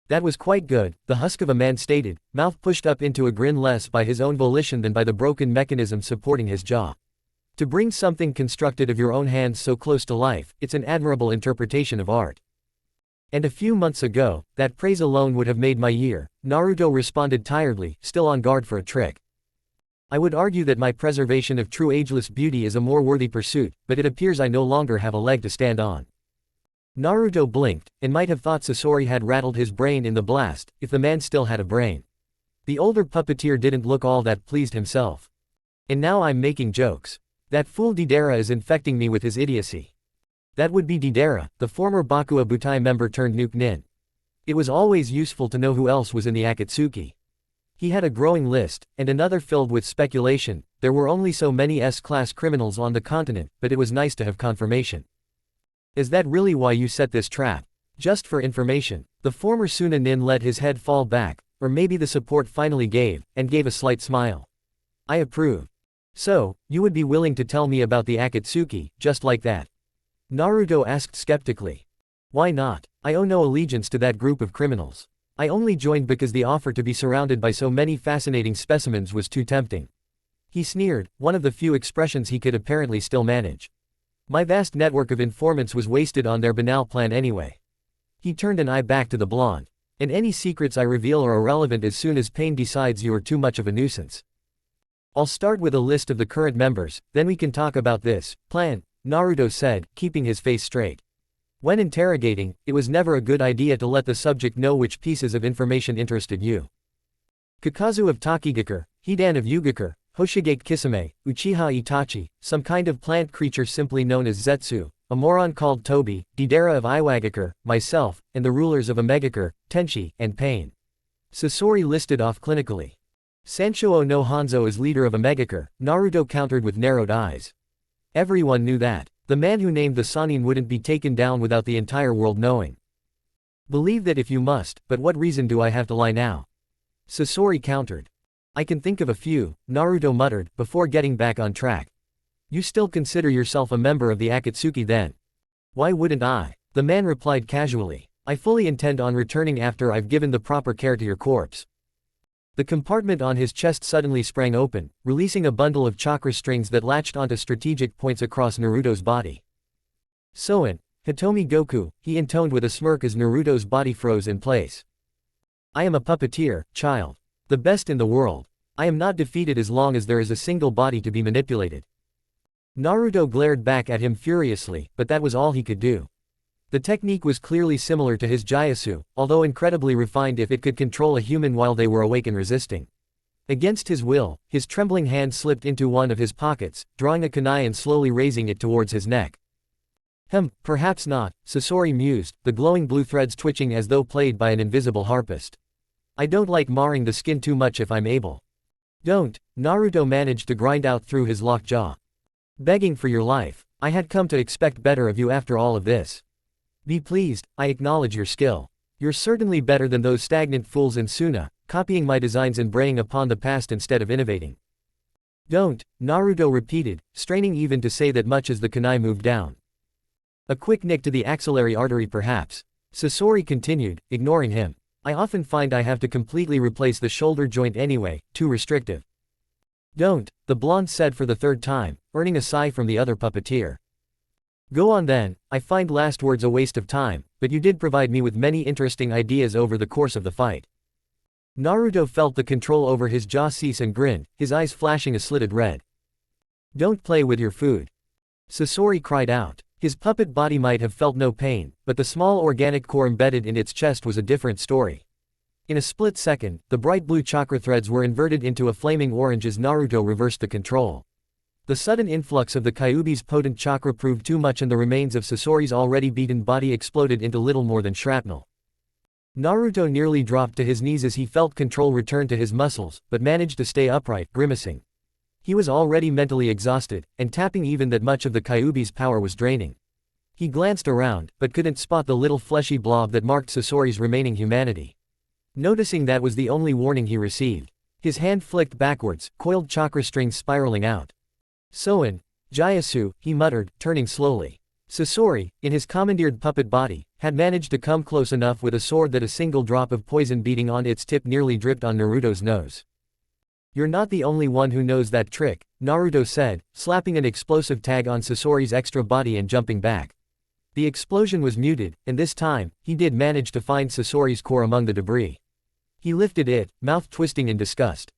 That was quite good, the husk of a man stated, mouth pushed up into a grin less by his own volition than by the broken mechanism supporting his jaw. To bring something constructed of your own hands so close to life, it's an admirable interpretation of art. And a few months ago, that praise alone would have made my year, Naruto responded tiredly, still on guard for a trick. I would argue that my preservation of true ageless beauty is a more worthy pursuit, but it appears I no longer have a leg to stand on. Naruto blinked, and might have thought Sasori had rattled his brain in the blast, if the man still had a brain. The older puppeteer didn't look all that pleased himself. And now I'm making jokes. That fool Deidara is infecting me with his idiocy. That would be Deidara, the former Bakua Butai member turned nuke nin. It was always useful to know who else was in the Akatsuki. He had a growing list, and another filled with speculation. There were only so many S-class criminals on the continent, but it was nice to have confirmation. Is that really why you set this trap? Just for information. The former Suna nin let his head fall back, or maybe the support finally gave a slight smile. I approve. So, you would be willing to tell me about the Akatsuki, just like that? Naruto asked skeptically. Why not? I owe no allegiance to that group of criminals. I only joined because the offer to be surrounded by so many fascinating specimens was too tempting. He sneered, one of the few expressions he could apparently still manage. My vast network of informants was wasted on their banal plan anyway. He turned an eye back to the blonde. And any secrets I reveal are irrelevant as soon as Pain decides you are too much of a nuisance. I'll start with a list of the current members, then we can talk about this plan, Naruto said, keeping his face straight. When interrogating, it was never a good idea to let the subject know which pieces of information interested you. Kakazu of Takigakure, Hidan of Yugakure, Hoshigake Kisame, Uchiha Itachi, some kind of plant creature simply known as Zetsu, a moron called Tobi, Deidara of Iwagakure, myself, and the rulers of Omegakure, Tenchi, and Pain. Sasori listed off clinically. Sanshou no Hanzo is leader of Omegakure, Naruto countered with narrowed eyes. Everyone knew that. The man who named the Sannin wouldn't be taken down without the entire world knowing. Believe that if you must, but what reason do I have to lie now? Sasori countered. I can think of a few, Naruto muttered, before getting back on track. You still consider yourself a member of the Akatsuki then? Why wouldn't I? The man replied casually. I fully intend on returning after I've given the proper care to your corpse. The compartment on his chest suddenly sprang open, releasing a bundle of chakra strings that latched onto strategic points across Naruto's body. Soin, Hitomi Goku, he intoned with a smirk as Naruto's body froze in place. I am a puppeteer, child. The best in the world. I am not defeated as long as there is a single body to be manipulated. Naruto glared back at him furiously, but that was all he could do. The technique was clearly similar to his Jyasu, although incredibly refined if it could control a human while they were awake and resisting. Against his will, his trembling hand slipped into one of his pockets, drawing a kunai and slowly raising it towards his neck. Perhaps not, Sasori mused, the glowing blue threads twitching as though played by an invisible harpist. I don't like marring the skin too much if I'm able. Don't, Naruto managed to grind out through his locked jaw. Begging for your life. I had come to expect better of you after all of this. Be pleased, I acknowledge your skill. You're certainly better than those stagnant fools in Suna, copying my designs and braying upon the past instead of innovating. Don't, Naruto repeated, straining even to say that much as the kunai moved down. A quick nick to the axillary artery perhaps. Sasori continued, ignoring him. I often find I have to completely replace the shoulder joint anyway, too restrictive. Don't, the blonde said for the third time, earning a sigh from the other puppeteer. Go on then, I find last words a waste of time, but you did provide me with many interesting ideas over the course of the fight. Naruto felt the control over his jaw cease and grinned, his eyes flashing a slitted red. Don't play with your food. Sasori cried out. His puppet body might have felt no pain, but the small organic core embedded in its chest was a different story. In a split second, the bright blue chakra threads were inverted into a flaming orange as Naruto reversed the control. The sudden influx of the Kyuubi's potent chakra proved too much and the remains of Sasori's already beaten body exploded into little more than shrapnel. Naruto nearly dropped to his knees as he felt control return to his muscles, but managed to stay upright, grimacing. He was already mentally exhausted, and tapping even that much of the Kyuubi's power was draining. He glanced around, but couldn't spot the little fleshy blob that marked Sasori's remaining humanity. Noticing that was the only warning he received. His hand flicked backwards, coiled chakra strings spiraling out. Soin, Jayasu, he muttered, turning slowly. Sasori, in his commandeered puppet body, had managed to come close enough with a sword that a single drop of poison beating on its tip nearly dripped on Naruto's nose. You're not the only one who knows that trick, Naruto said, slapping an explosive tag on Sasori's extra body and jumping back. The explosion was muted, and this time, he did manage to find Sasori's core among the debris. He lifted it, mouth twisting in disgust.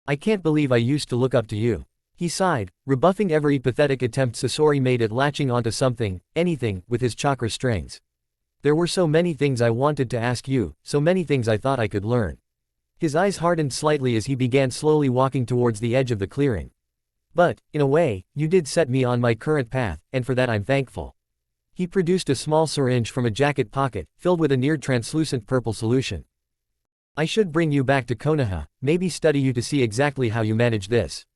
I can't believe I used to look up to you. He sighed, rebuffing every pathetic attempt Sasori made at latching onto something, anything, with his chakra strings. There were so many things I wanted to ask you, so many things I thought I could learn. His eyes hardened slightly as he began slowly walking towards the edge of the clearing. But, in a way, you did set me on my current path, and for that I'm thankful. He produced a small syringe from a jacket pocket, filled with a near-translucent purple solution. I should bring you back to Konoha, maybe study you to see exactly how you manage this.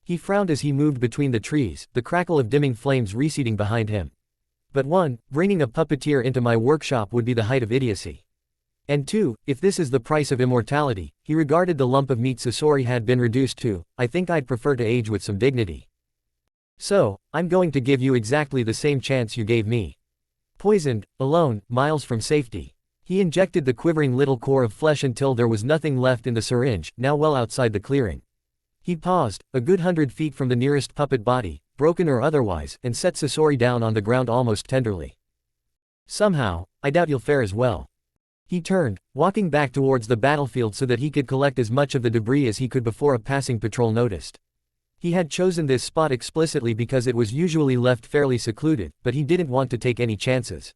He frowned as he moved between the trees, the crackle of dimming flames receding behind him. But 1, bringing a puppeteer into my workshop would be the height of idiocy. And 2, if this is the price of immortality, he regarded the lump of meat Sasori had been reduced to, I think I'd prefer to age with some dignity. So, I'm going to give you exactly the same chance you gave me. Poisoned, alone, miles from safety. He injected the quivering little core of flesh until there was nothing left in the syringe, now well outside the clearing. He paused, a good 100 feet from the nearest puppet body, broken or otherwise, and set Sasori down on the ground almost tenderly. Somehow, I doubt you'll fare as well. He turned, walking back towards the battlefield so that he could collect as much of the debris as he could before a passing patrol noticed. He had chosen this spot explicitly because it was usually left fairly secluded, but he didn't want to take any chances.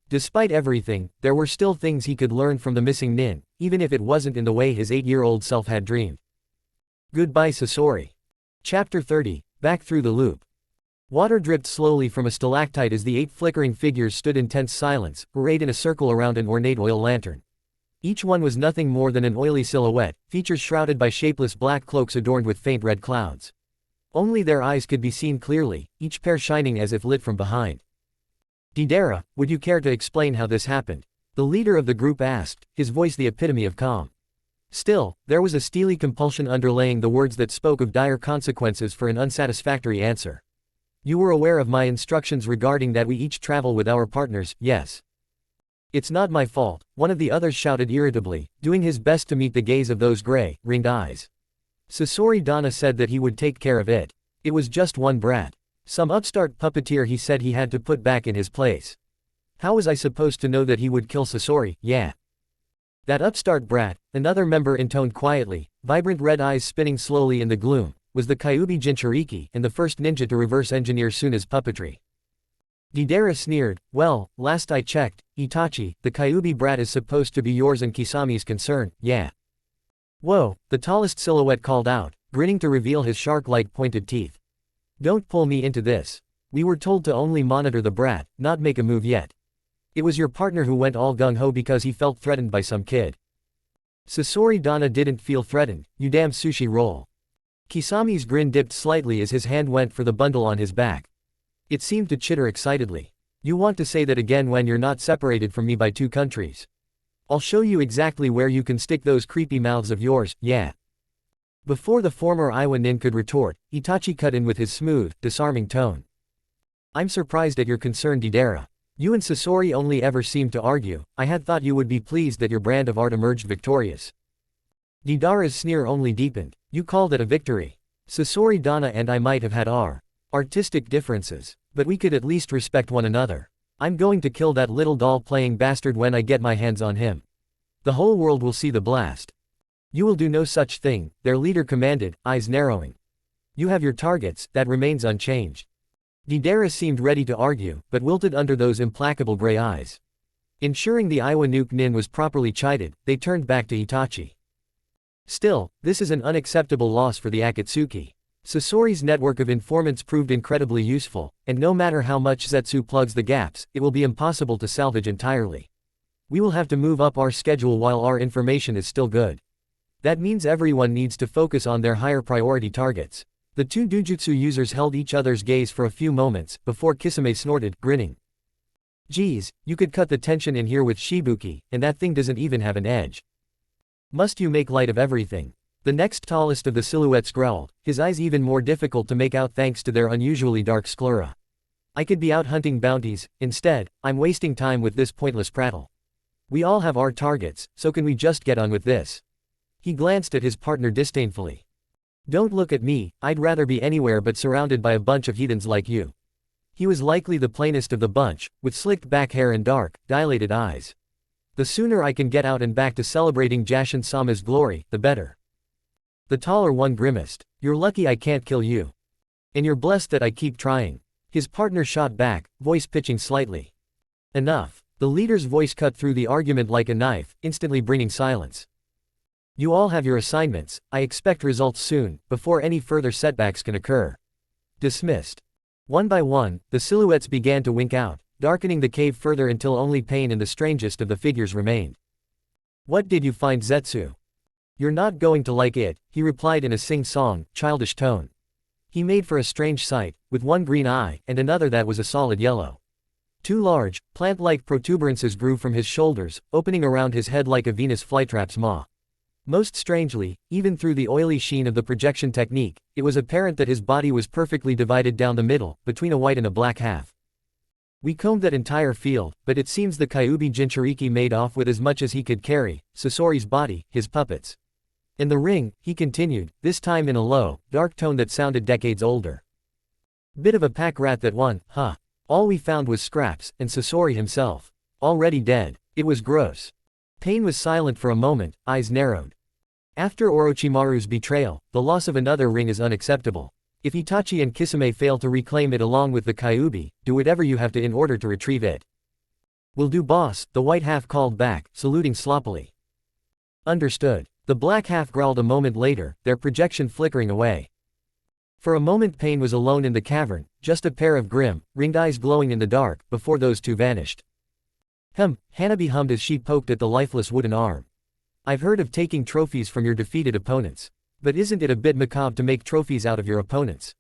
Despite everything, there were still things he could learn from the missing nin, even if it wasn't in the way his 8-year-old self had dreamed. Goodbye Sasori. Chapter 30, Back Through the Loop. Water dripped slowly from a stalactite as the 8 flickering figures stood in tense silence, arrayed in a circle around an ornate oil lantern. Each one was nothing more than an oily silhouette, features shrouded by shapeless black cloaks adorned with faint red clouds. Only their eyes could be seen clearly, each pair shining as if lit from behind. Deidara, would you care to explain how this happened? The leader of the group asked, his voice the epitome of calm. Still, there was a steely compulsion underlaying the words that spoke of dire consequences for an unsatisfactory answer. You were aware of my instructions regarding that we each travel with our partners, yes? It's not my fault, one of the others shouted irritably, doing his best to meet the gaze of those gray, ringed eyes. Sasori Dana said that he would take care of it. It was just one brat. Some upstart puppeteer he said he had to put back in his place. How was I supposed to know that he would kill Sasori, yeah? That upstart brat, another member intoned quietly, vibrant red eyes spinning slowly in the gloom, was the Kyuubi Jinchuriki and the first ninja to reverse engineer Suna's puppetry. Deidara sneered, well, last I checked, Itachi, the Kyuubi brat is supposed to be yours and Kisami's concern, yeah. Whoa, the tallest silhouette called out, grinning to reveal his shark-like pointed teeth. Don't pull me into this. We were told to only monitor the brat, not make a move yet. It was your partner who went all gung-ho because he felt threatened by some kid. Sasori Dana didn't feel threatened, you damn sushi roll. Kisami's grin dipped slightly as his hand went for the bundle on his back. It seemed to chitter excitedly. You want to say that again when you're not separated from me by 2 countries. I'll show you exactly where you can stick those creepy mouths of yours, yeah. Before the former Iwa nin could retort, Itachi cut in with his smooth, disarming tone. I'm surprised at your concern, Deidara. You and Sasori only ever seemed to argue. I had thought you would be pleased that your brand of art emerged victorious. Deidara's sneer only deepened. You called it a victory. Sasori Dana and I might have had our artistic differences, but we could at least respect one another. I'm going to kill that little doll-playing bastard when I get my hands on him. The whole world will see the blast. You will do no such thing, their leader commanded, eyes narrowing. You have your targets, that remains unchanged. Deidara seemed ready to argue, but wilted under those implacable gray eyes. Ensuring the Iwa nuke nin was properly chided, they turned back to Itachi. Still, this is an unacceptable loss for the Akatsuki. Sasori's network of informants proved incredibly useful, and no matter how much Zetsu plugs the gaps, it will be impossible to salvage entirely. We will have to move up our schedule while our information is still good. That means everyone needs to focus on their higher priority targets. The two Dujutsu users held each other's gaze for a few moments, before Kisame snorted, grinning. Geez, you could cut the tension in here with Shibuki, and that thing doesn't even have an edge. Must you make light of everything? The next tallest of the silhouettes growled, his eyes even more difficult to make out thanks to their unusually dark sclera. I could be out hunting bounties, instead, I'm wasting time with this pointless prattle. We all have our targets, so can we just get on with this? He glanced at his partner disdainfully. Don't look at me, I'd rather be anywhere but surrounded by a bunch of heathens like you. He was likely the plainest of the bunch, with slicked back hair and dark, dilated eyes. The sooner I can get out and back to celebrating Jashin-sama's glory, the better. The taller one grimaced. You're lucky I can't kill you. And you're blessed that I keep trying. His partner shot back, voice pitching slightly. Enough. The leader's voice cut through the argument like a knife, instantly bringing silence. You all have your assignments, I expect results soon, before any further setbacks can occur. Dismissed. One by one, the silhouettes began to wink out, darkening the cave further until only Pain and the strangest of the figures remained. What did you find, Zetsu? You're not going to like it, he replied in a sing-song, childish tone. He made for a strange sight, with one green eye, and another that was a solid yellow. Two large, plant-like protuberances grew from his shoulders, opening around his head like a Venus flytrap's maw. Most strangely, even through the oily sheen of the projection technique, it was apparent that his body was perfectly divided down the middle, between a white and a black half. We combed that entire field, but it seems the Kyuubi Jinchuriki made off with as much as he could carry, Sasori's body, his puppets. In the ring, he continued, this time in a low, dark tone that sounded decades older. Bit of a pack rat that won, huh? All we found was scraps, and Sasori himself. Already dead. It was gross. Pain was silent for a moment, eyes narrowed. After Orochimaru's betrayal, the loss of another ring is unacceptable. If Itachi and Kisame fail to reclaim it along with the Kyuubi, do whatever you have to in order to retrieve it. Will do, boss, the white half called back, saluting sloppily. Understood. The black half growled a moment later, their projection flickering away. For a moment Pain was alone in the cavern, just a pair of grim, ringed eyes glowing in the dark, before those two vanished. Hanabi hummed as she poked at the lifeless wooden arm. I've heard of taking trophies from your defeated opponents. But isn't it a bit macabre to make trophies out of your opponents?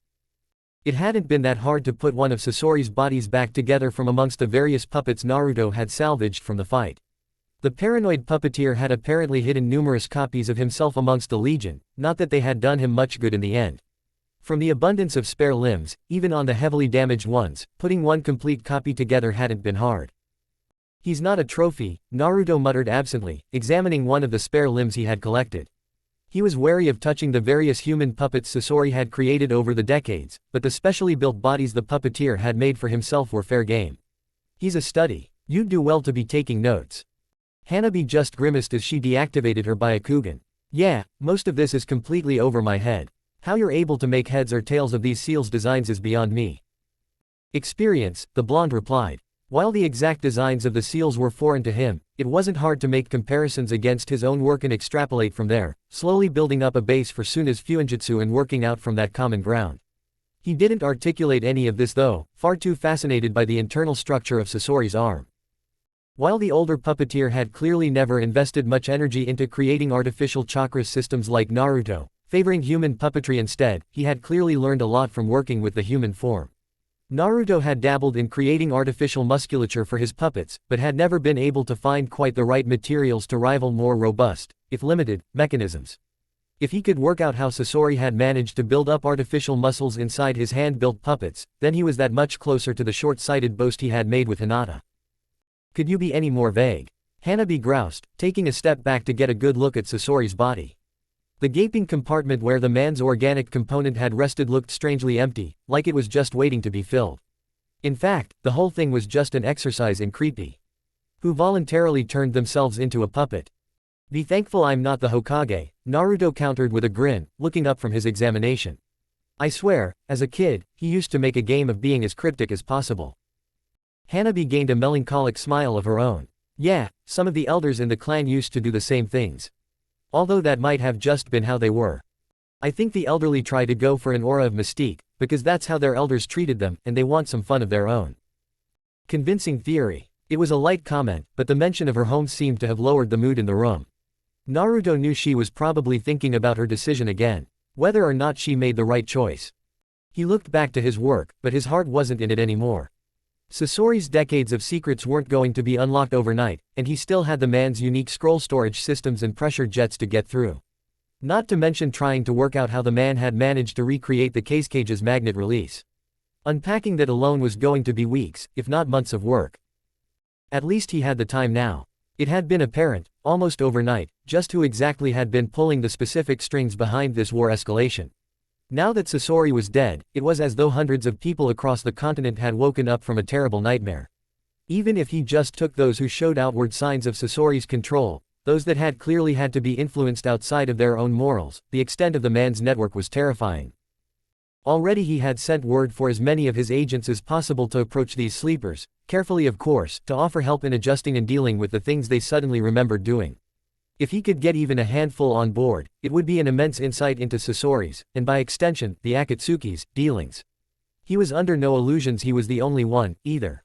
It hadn't been that hard to put one of Sasori's bodies back together from amongst the various puppets Naruto had salvaged from the fight. The paranoid puppeteer had apparently hidden numerous copies of himself amongst the legion, not that they had done him much good in the end. From the abundance of spare limbs, even on the heavily damaged ones, putting one complete copy together hadn't been hard. He's not a trophy, Naruto muttered absently, examining one of the spare limbs he had collected. He was wary of touching the various human puppets Sasori had created over the decades, but the specially built bodies the puppeteer had made for himself were fair game. He's a study. You'd do well to be taking notes. Hanabi just grimaced as she deactivated her Byakugan. Yeah, most of this is completely over my head. How you're able to make heads or tails of these seals' designs is beyond me. Experience, the blonde replied. While the exact designs of the seals were foreign to him, it wasn't hard to make comparisons against his own work and extrapolate from there, slowly building up a base for Suna's Fuinjutsu and working out from that common ground. He didn't articulate any of this though, far too fascinated by the internal structure of Sasori's arm. While the older puppeteer had clearly never invested much energy into creating artificial chakra systems like Naruto, favoring human puppetry instead, he had clearly learned a lot from working with the human form. Naruto had dabbled in creating artificial musculature for his puppets, but had never been able to find quite the right materials to rival more robust, if limited, mechanisms. If he could work out how Sasori had managed to build up artificial muscles inside his hand-built puppets, then he was that much closer to the short-sighted boast he had made with Hinata. Could you be any more vague? Hanabi groused, taking a step back to get a good look at Sasori's body. The gaping compartment where the man's organic component had rested looked strangely empty, like it was just waiting to be filled. In fact, the whole thing was just an exercise in creepy. Who voluntarily turned themselves into a puppet? Be thankful I'm not the Hokage, Naruto countered with a grin, looking up from his examination. I swear, as a kid, he used to make a game of being as cryptic as possible. Hanabi gained a melancholic smile of her own. Yeah, some of the elders in the clan used to do the same things. Although that might have just been how they were. I think the elderly try to go for an aura of mystique, because that's how their elders treated them, and they want some fun of their own. Convincing theory. It was a light comment, but the mention of her home seemed to have lowered the mood in the room. Naruto knew she was probably thinking about her decision again, whether or not she made the right choice. He looked back to his work, but his heart wasn't in it anymore. Sasori's decades of secrets weren't going to be unlocked overnight, and he still had the man's unique scroll storage systems and pressure jets to get through. Not to mention trying to work out how the man had managed to recreate the cage's magnet release. Unpacking that alone was going to be weeks, if not months of work. At least he had the time now. It had been apparent, almost overnight, just who exactly had been pulling the specific strings behind this war escalation. Now that Sasori was dead, it was as though hundreds of people across the continent had woken up from a terrible nightmare. Even if he just took those who showed outward signs of Sasori's control, those that had clearly had to be influenced outside of their own morals, the extent of the man's network was terrifying. Already he had sent word for as many of his agents as possible to approach these sleepers, carefully of course, to offer help in adjusting and dealing with the things they suddenly remembered doing. If he could get even a handful on board, it would be an immense insight into Sasori's, and by extension, the Akatsuki's, dealings. He was under no illusions he was the only one, either.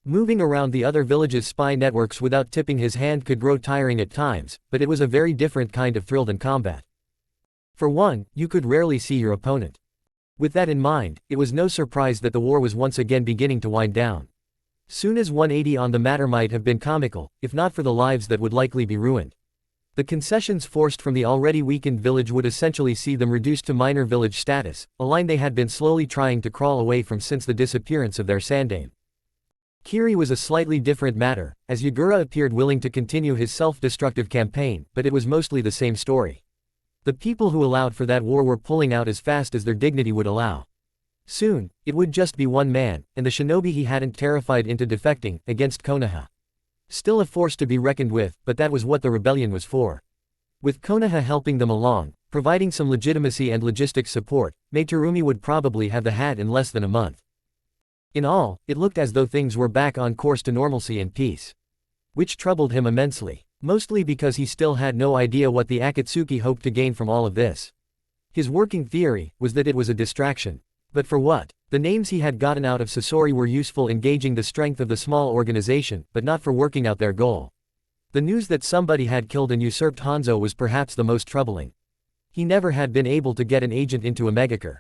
Moving around the other villages' spy networks without tipping his hand could grow tiring at times, but it was a very different kind of thrill than combat. For one, you could rarely see your opponent. With that in mind, it was no surprise that the war was once again beginning to wind down. Soon as 180 on the matter might have been comical, if not for the lives that would likely be ruined. The concessions forced from the already weakened village would essentially see them reduced to minor village status, a line they had been slowly trying to crawl away from since the disappearance of their sandame. Kiri was a slightly different matter, as Yagura appeared willing to continue his self-destructive campaign, but it was mostly the same story. The people who allowed for that war were pulling out as fast as their dignity would allow. Soon, it would just be one man, and the shinobi he hadn't terrified into defecting, against Konoha. Still a force to be reckoned with, but that was what the rebellion was for. With Konoha helping them along, providing some legitimacy and logistics support, Materumi would probably have the hat in less than a month. In all, it looked as though things were back on course to normalcy and peace. Which troubled him immensely, mostly because he still had no idea what the Akatsuki hoped to gain from all of this. His working theory was that it was a distraction. But for what? The names he had gotten out of Sasori were useful in gauging the strength of the small organization, but not for working out their goal. The news that somebody had killed and usurped Hanzo was perhaps the most troubling. He never had been able to get an agent into a megacure.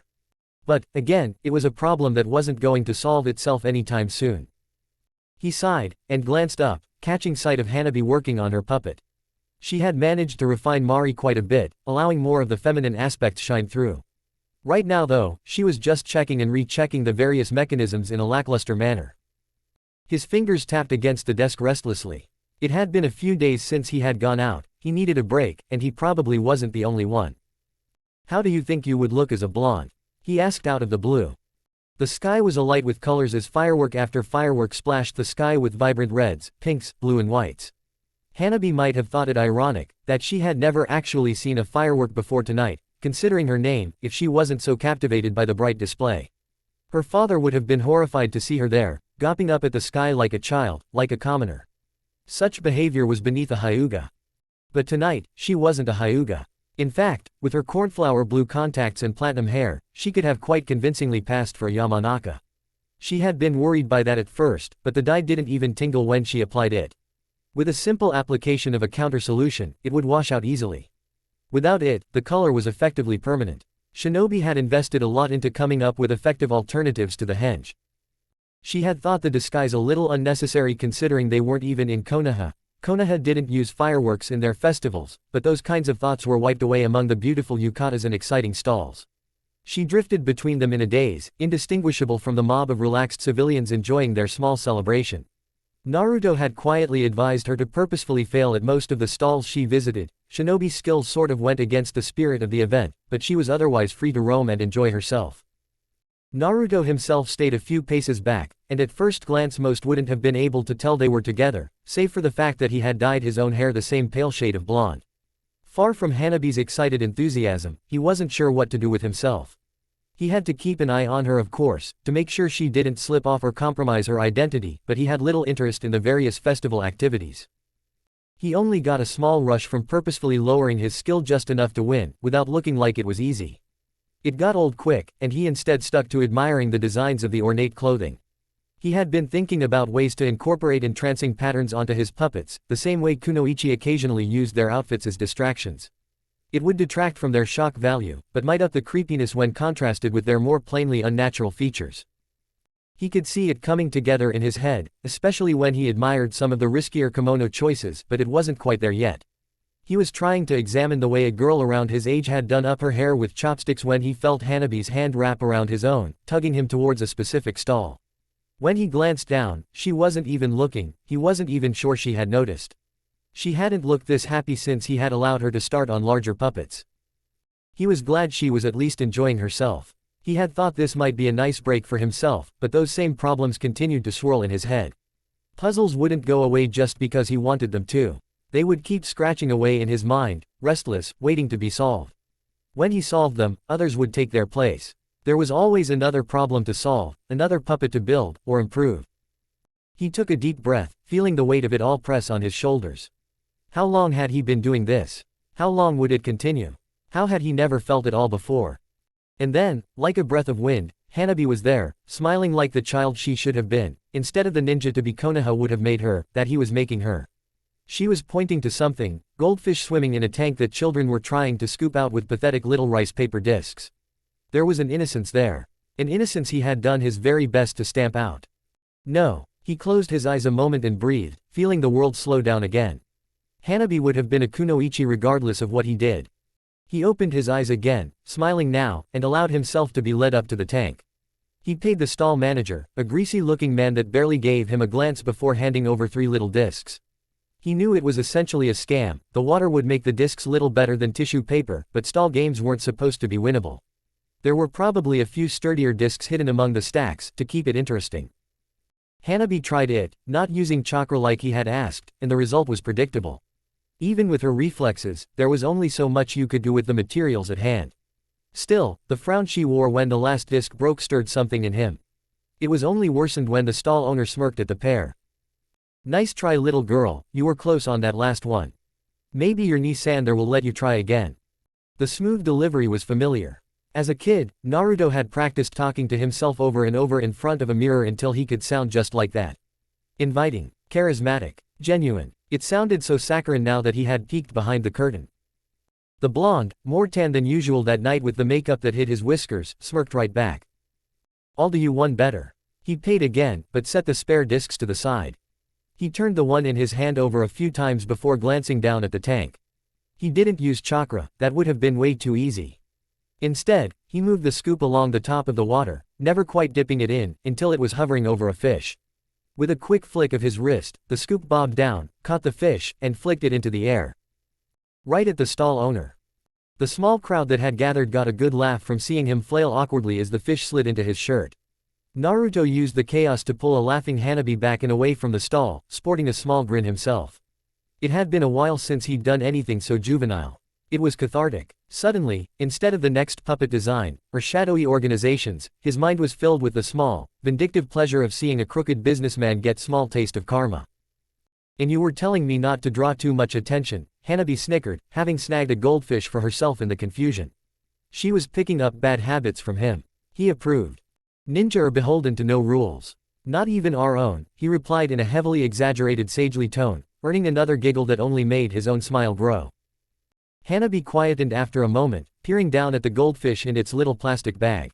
But, again, it was a problem that wasn't going to solve itself anytime soon. He sighed, and glanced up, catching sight of Hanabi working on her puppet. She had managed to refine Mari quite a bit, allowing more of the feminine aspects shine through. Right now though, she was just checking and rechecking the various mechanisms in a lackluster manner. His fingers tapped against the desk restlessly. It had been a few days since he had gone out, he needed a break, and he probably wasn't the only one. How do you think you would look as a blonde? He asked out of the blue. The sky was alight with colors as firework after firework splashed the sky with vibrant reds, pinks, blue and whites. Hanabi might have thought it ironic that she had never actually seen a firework before tonight, considering her name, if she wasn't so captivated by the bright display. Her father would have been horrified to see her there, gawping up at the sky like a child, like a commoner. Such behavior was beneath a Hyuga. But tonight, she wasn't a Hyuga. In fact, with her cornflower blue contacts and platinum hair, she could have quite convincingly passed for a Yamanaka. She had been worried by that at first, but the dye didn't even tingle when she applied it. With a simple application of a counter solution, it would wash out easily. Without it, the color was effectively permanent. Shinobi had invested a lot into coming up with effective alternatives to the henge. She had thought the disguise a little unnecessary considering they weren't even in Konoha. Konoha didn't use fireworks in their festivals, but those kinds of thoughts were wiped away among the beautiful yukatas and exciting stalls. She drifted between them in a daze, indistinguishable from the mob of relaxed civilians enjoying their small celebration. Naruto had quietly advised her to purposefully fail at most of the stalls she visited. Shinobi skills sort of went against the spirit of the event, but she was otherwise free to roam and enjoy herself. Naruto himself stayed a few paces back, and at first glance most wouldn't have been able to tell they were together, save for the fact that he had dyed his own hair the same pale shade of blonde. Far from Hanabi's excited enthusiasm, he wasn't sure what to do with himself. He had to keep an eye on her of course, to make sure she didn't slip off or compromise her identity, but he had little interest in the various festival activities. He only got a small rush from purposefully lowering his skill just enough to win, without looking like it was easy. It got old quick, and he instead stuck to admiring the designs of the ornate clothing. He had been thinking about ways to incorporate entrancing patterns onto his puppets, the same way kunoichi occasionally used their outfits as distractions. It would detract from their shock value, but might up the creepiness when contrasted with their more plainly unnatural features. He could see it coming together in his head, especially when he admired some of the riskier kimono choices, but it wasn't quite there yet. He was trying to examine the way a girl around his age had done up her hair with chopsticks when he felt Hanabi's hand wrap around his own, tugging him towards a specific stall. When he glanced down, she wasn't even looking, he wasn't even sure she had noticed. She hadn't looked this happy since he had allowed her to start on larger puppets. He was glad she was at least enjoying herself. He had thought this might be a nice break for himself, but those same problems continued to swirl in his head. Puzzles wouldn't go away just because he wanted them to. They would keep scratching away in his mind, restless, waiting to be solved. When he solved them, others would take their place. There was always another problem to solve, another puppet to build, or improve. He took a deep breath, feeling the weight of it all press on his shoulders. How long had he been doing this? How long would it continue? How had he never felt it all before? And then, like a breath of wind, Hanabi was there, smiling like the child she should have been, instead of the ninja to be Konoha would have made her, that he was making her. She was pointing to something, goldfish swimming in a tank that children were trying to scoop out with pathetic little rice paper discs. There was an innocence there. An innocence he had done his very best to stamp out. No. He closed his eyes a moment and breathed, feeling the world slow down again. Hanabi would have been a kunoichi regardless of what he did. He opened his eyes again, smiling now, and allowed himself to be led up to the tank. He paid the stall manager, a greasy-looking man that barely gave him a glance before handing over 3 little discs. He knew it was essentially a scam. The water would make the discs little better than tissue paper, but stall games weren't supposed to be winnable. There were probably a few sturdier discs hidden among the stacks, to keep it interesting. Hanabi tried it, not using chakra like he had asked, and the result was predictable. Even with her reflexes, there was only so much you could do with the materials at hand. Still, the frown she wore when the last disc broke stirred something in him. It was only worsened when the stall owner smirked at the pair. "Nice try, little girl, you were close on that last one. Maybe your Nissander will let you try again." The smooth delivery was familiar. As a kid, Naruto had practiced talking to himself over and over in front of a mirror until he could sound just like that. Inviting, charismatic, genuine. It sounded so saccharine now that he had peeked behind the curtain. The blonde, more tan than usual that night with the makeup that hid his whiskers, smirked right back. "I'll do you one better." He paid again, but set the spare discs to the side. He turned the one in his hand over a few times before glancing down at the tank. He didn't use chakra, that would have been way too easy. Instead, he moved the scoop along the top of the water, never quite dipping it in, until it was hovering over a fish. With a quick flick of his wrist, the scoop bobbed down, caught the fish, and flicked it into the air. Right at the stall owner. The small crowd that had gathered got a good laugh from seeing him flail awkwardly as the fish slid into his shirt. Naruto used the chaos to pull a laughing Hanabi back and away from the stall, sporting a small grin himself. It had been a while since he'd done anything so juvenile. It was cathartic. Suddenly, instead of the next puppet design, or shadowy organizations, his mind was filled with the small, vindictive pleasure of seeing a crooked businessman get small taste of karma. "And you were telling me not to draw too much attention," Hanabi snickered, having snagged a goldfish for herself in the confusion. She was picking up bad habits from him. He approved. "Ninja are beholden to no rules. Not even our own," he replied in a heavily exaggerated sagely tone, earning another giggle that only made his own smile grow. Hanabi quietened after a moment, peering down at the goldfish in its little plastic bag.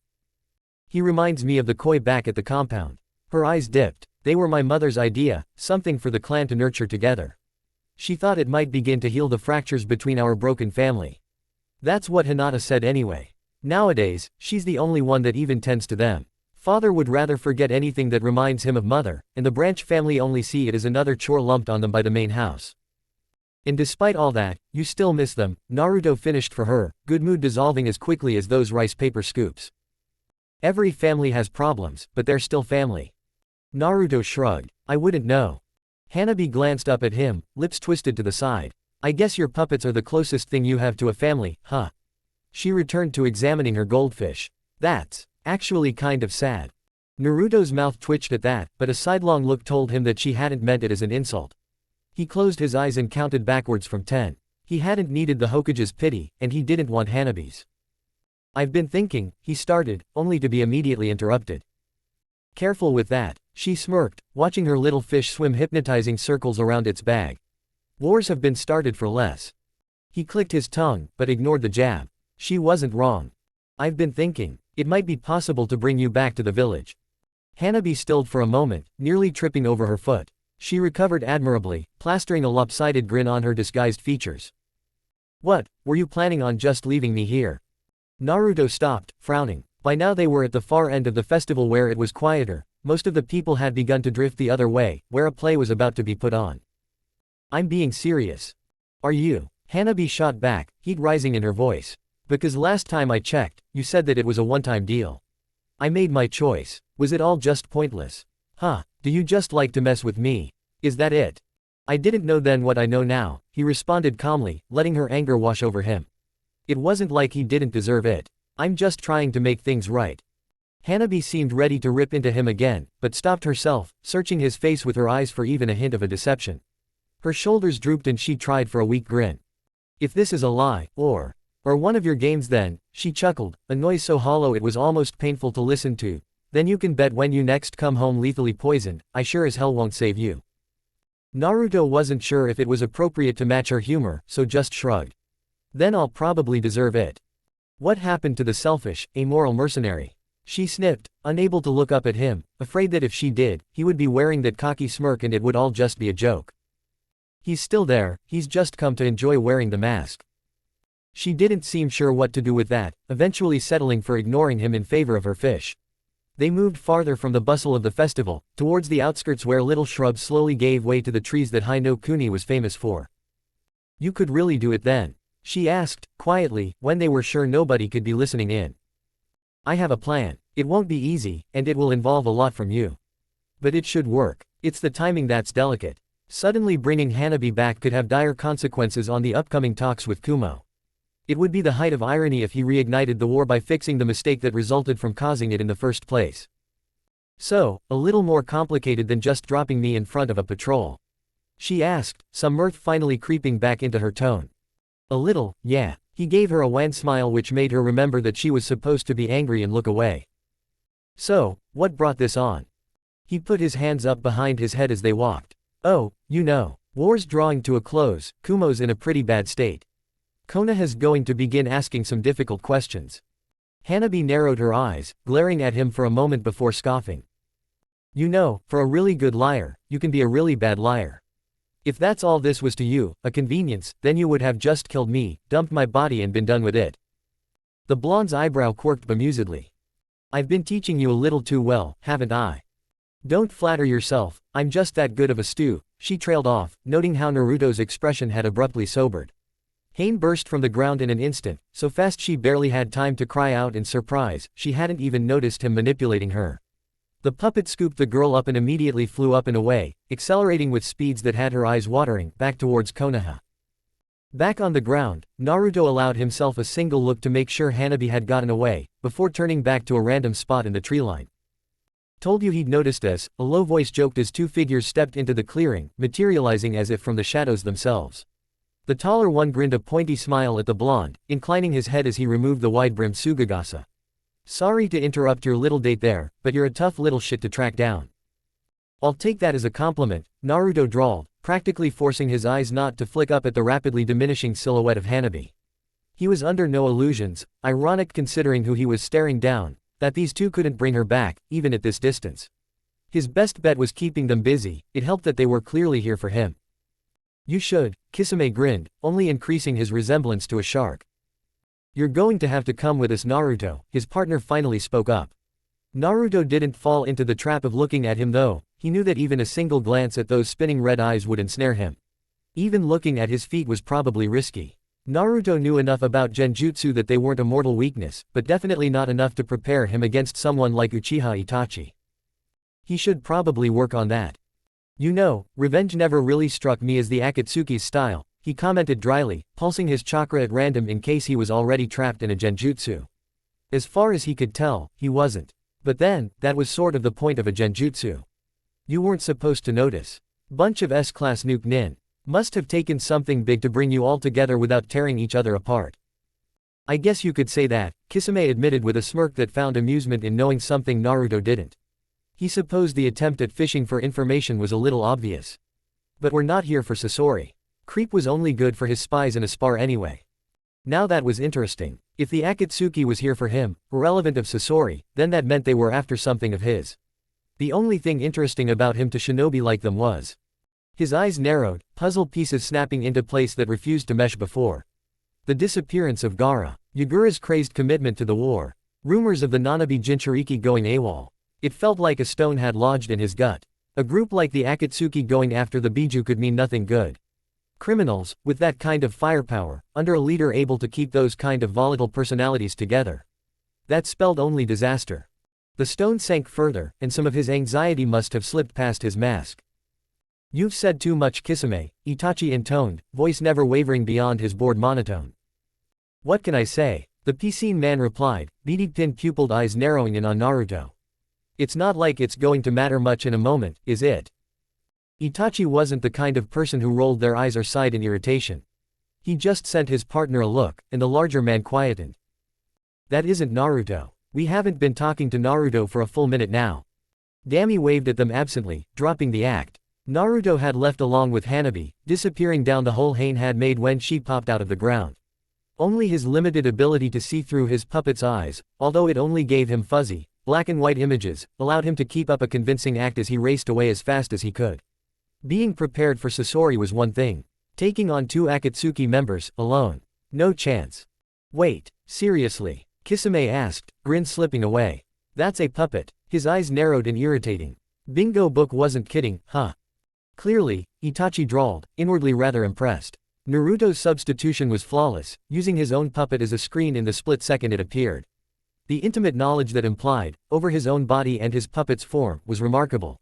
"He reminds me of the koi back at the compound. Her eyes dipped. They were my mother's idea, something for the clan to nurture together. She thought it might begin to heal the fractures between our broken family. That's what Hinata said anyway. Nowadays, she's the only one that even tends to them. Father would rather forget anything that reminds him of mother, and the branch family only see it as another chore lumped on them by the main house. And despite all that, you still miss them, Naruto finished for her, good mood dissolving as quickly as those rice paper scoops. Every family has problems, but they're still family. Naruto shrugged. I wouldn't know. Hanabi glanced up at him, lips twisted to the side. I guess your puppets are the closest thing you have to a family, huh? She returned to examining her goldfish. That's actually kind of sad. Naruto's mouth twitched at that, but a sidelong look told him that she hadn't meant it as an insult. He closed his eyes and counted backwards from 10. He hadn't needed the Hokage's pity, and he didn't want Hanabi's. I've been thinking, he started, only to be immediately interrupted. Careful with that, she smirked, watching her little fish swim hypnotizing circles around its bag. Wars have been started for less. He clicked his tongue, but ignored the jab. She wasn't wrong. I've been thinking, it might be possible to bring you back to the village. Hanabi stilled for a moment, nearly tripping over her foot. She recovered admirably, plastering a lopsided grin on her disguised features. What, were you planning on just leaving me here? Naruto stopped, frowning. By now they were at the far end of the festival where it was quieter. Most of the people had begun to drift the other way, where a play was about to be put on. I'm being serious. Are you? Hanabi shot back, heat rising in her voice. Because last time I checked, you said that it was a one-time deal. I made my choice. Was it all just pointless? Huh, do you just like to mess with me? Is that it? I didn't know then what I know now, he responded calmly, letting her anger wash over him. It wasn't like he didn't deserve it. I'm just trying to make things right. Hanabi seemed ready to rip into him again, but stopped herself, searching his face with her eyes for even a hint of a deception. Her shoulders drooped and she tried for a weak grin. If this is a lie, or one of your games then, she chuckled, a noise so hollow it was almost painful to listen to. Then you can bet when you next come home lethally poisoned, I sure as hell won't save you. Naruto wasn't sure if it was appropriate to match her humor, so just shrugged. Then I'll probably deserve it. What happened to the selfish, amoral mercenary? She sniffed, unable to look up at him, afraid that if she did, he would be wearing that cocky smirk and it would all just be a joke. He's still there, he's just come to enjoy wearing the mask. She didn't seem sure what to do with that, eventually settling for ignoring him in favor of her fish. They moved farther from the bustle of the festival, towards the outskirts where little shrubs slowly gave way to the trees that Hi no Kuni was famous for. You could really do it then? She asked, quietly, when they were sure nobody could be listening in. I have a plan. It won't be easy, and it will involve a lot from you. But it should work. It's the timing that's delicate. Suddenly bringing Hanabi back could have dire consequences on the upcoming talks with Kumo. It would be the height of irony if he reignited the war by fixing the mistake that resulted from causing it in the first place. So, a little more complicated than just dropping me in front of a patrol? She asked, some mirth finally creeping back into her tone. A little, yeah. He gave her a wan smile which made her remember that she was supposed to be angry and look away. So, what brought this on? He put his hands up behind his head as they walked. Oh, you know. War's drawing to a close, Kumo's in a pretty bad state. Konoha's going to begin asking some difficult questions. Hanabi narrowed her eyes, glaring at him for a moment before scoffing. You know, for a really good liar, you can be a really bad liar. If that's all this was to you, a convenience, then you would have just killed me, dumped my body and been done with it. The blonde's eyebrow quirked bemusedly. I've been teaching you a little too well, haven't I? Don't flatter yourself, I'm just that good of a stew, she trailed off, noting how Naruto's expression had abruptly sobered. Pain burst from the ground in an instant, so fast she barely had time to cry out in surprise, she hadn't even noticed him manipulating her. The puppet scooped the girl up and immediately flew up and away, accelerating with speeds that had her eyes watering, back towards Konoha. Back on the ground, Naruto allowed himself a single look to make sure Hanabi had gotten away, before turning back to a random spot in the treeline. Told you he'd noticed us, a low voice joked as two figures stepped into the clearing, materializing as if from the shadows themselves. The taller one grinned a pointy smile at the blonde, inclining his head as he removed the wide-brimmed sugagasa. Sorry to interrupt your little date there, but you're a tough little shit to track down. I'll take that as a compliment, Naruto drawled, practically forcing his eyes not to flick up at the rapidly diminishing silhouette of Hanabi. He was under no illusions, ironic considering who he was staring down, that these two couldn't bring her back, even at this distance. His best bet was keeping them busy, it helped that they were clearly here for him. You should, Kisame grinned, only increasing his resemblance to a shark. You're going to have to come with us, Naruto, his partner finally spoke up. Naruto didn't fall into the trap of looking at him though, he knew that even a single glance at those spinning red eyes would ensnare him. Even looking at his feet was probably risky. Naruto knew enough about genjutsu that they weren't a mortal weakness, but definitely not enough to prepare him against someone like Uchiha Itachi. He should probably work on that. You know, revenge never really struck me as the Akatsuki's style, he commented dryly, pulsing his chakra at random in case he was already trapped in a genjutsu. As far as he could tell, he wasn't. But then, that was sort of the point of a genjutsu. You weren't supposed to notice. Bunch of S-class nuke nin. Must have taken something big to bring you all together without tearing each other apart. I guess you could say that, Kisame admitted with a smirk that found amusement in knowing something Naruto didn't. He supposed the attempt at fishing for information was a little obvious. But we're not here for Sasori. Creep was only good for his spies in a spar anyway. Now that was interesting. If the Akatsuki was here for him, irrelevant of Sasori, then that meant they were after something of his. The only thing interesting about him to shinobi like them was. His eyes narrowed, puzzle pieces snapping into place that refused to mesh before. The disappearance of Gaara, Yagura's crazed commitment to the war, rumors of the Nanabi Jinchuriki going AWOL. It felt like a stone had lodged in his gut. A group like the Akatsuki going after the Biju could mean nothing good. Criminals, with that kind of firepower, under a leader able to keep those kind of volatile personalities together. That spelled only disaster. The stone sank further, and some of his anxiety must have slipped past his mask. You've said too much, Kisame, Itachi intoned, voice never wavering beyond his bored monotone. What can I say? The piscine man replied, beady pin-pupilled eyes narrowing in on Naruto. It's not like it's going to matter much in a moment, is it? Itachi wasn't the kind of person who rolled their eyes or sighed in irritation. He just sent his partner a look, and the larger man quietened. That isn't Naruto. We haven't been talking to Naruto for a full minute now. Dami waved at them absently, dropping the act. Naruto had left along with Hanabi, disappearing down the hole Hane had made when she popped out of the ground. Only his limited ability to see through his puppet's eyes, although it only gave him fuzzy, black and white images, allowed him to keep up a convincing act as he raced away as fast as he could. Being prepared for Sasori was one thing. Taking on two Akatsuki members, alone. No chance. Wait, seriously? Kisame asked, grin slipping away. That's a puppet. His eyes narrowed in irritating. Bingo book wasn't kidding, huh? Clearly, Itachi drawled, inwardly rather impressed. Naruto's substitution was flawless, using his own puppet as a screen in the split second it appeared. The intimate knowledge that implied, over his own body and his puppet's form, was remarkable.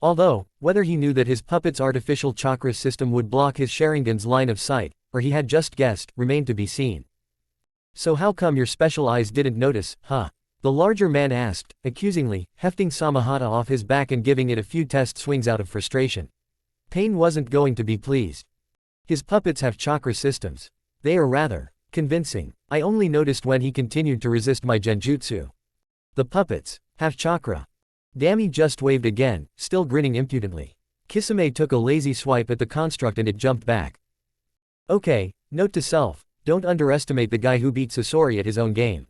Although, whether he knew that his puppet's artificial chakra system would block his Sharingan's line of sight, or he had just guessed, remained to be seen. So how come your special eyes didn't notice, huh? The larger man asked, accusingly, hefting Samahata off his back and giving it a few test swings out of frustration. Pain wasn't going to be pleased. His puppets have chakra systems. They are rather convincing. I only noticed when he continued to resist my genjutsu. The puppets have chakra. Dami just waved again, still grinning impudently. Kisame took a lazy swipe at the construct and it jumped back. Okay, note to self, don't underestimate the guy who beat Sasori at his own game.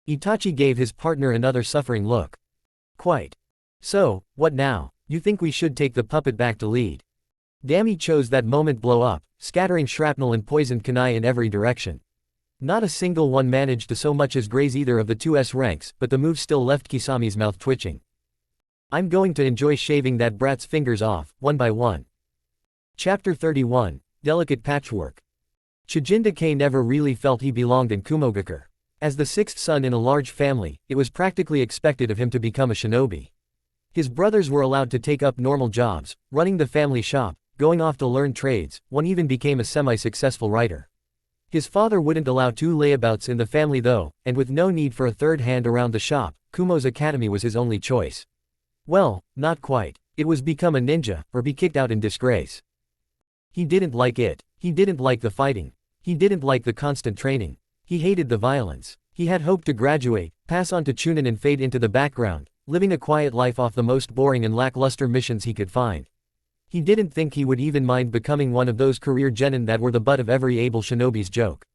Itachi gave his partner another suffering look. Quite. So, what now? You think we should take the puppet back to lead? Dami chose that moment blow up, scattering shrapnel and poisoned kunai in every direction. Not a single one managed to so much as graze either of the two S ranks, but the move still left Kisame's mouth twitching. I'm going to enjoy shaving that brat's fingers off, one by one. Chapter 31, Delicate Patchwork. Chijinda never really felt he belonged in Kumogakure. As the sixth son in a large family, it was practically expected of him to become a shinobi. His brothers were allowed to take up normal jobs, running the family shop, going off to learn trades, one even became a semi-successful writer. His father wouldn't allow two layabouts in the family though, and with no need for a third hand around the shop, Kumo's academy was his only choice. Well, not quite. It was become a ninja, or be kicked out in disgrace. He didn't like it. He didn't like the fighting. He didn't like the constant training. He hated the violence. He had hoped to graduate, pass on to Chunin and fade into the background, living a quiet life off the most boring and lackluster missions he could find. He didn't think he would even mind becoming one of those career genin that were the butt of every able shinobi's joke.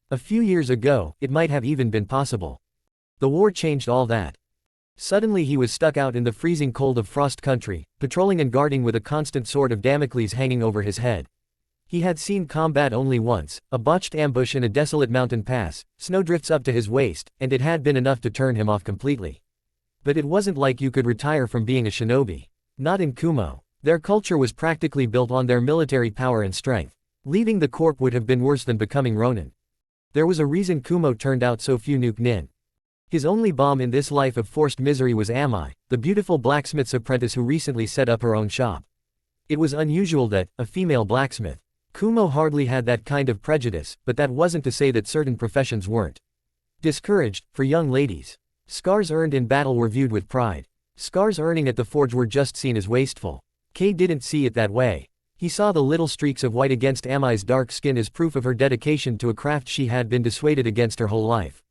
A few years ago, it might have even been possible. The war changed all that. Suddenly he was stuck out in the freezing cold of Frost Country, patrolling and guarding with a constant sword of Damocles hanging over his head. He had seen combat only once, a botched ambush in a desolate mountain pass, snowdrifts up to his waist, and it had been enough to turn him off completely. But it wasn't like you could retire from being a shinobi. Not in Kumo. Their culture was practically built on their military power and strength. Leaving the corp would have been worse than becoming Ronin. There was a reason Kumo turned out so few nuke nin. His only bomb in this life of forced misery was Amai, the beautiful blacksmith's apprentice who recently set up her own shop. It was unusual that, a female blacksmith. Kumo hardly had that kind of prejudice, but that wasn't to say that certain professions weren't discouraged, for young ladies. Scars earned in battle were viewed with pride. Scars earning at the forge were just seen as wasteful. Kei didn't see it that way. He saw the little streaks of white against Amai's dark skin as proof of her dedication to a craft she had been dissuaded against her whole life.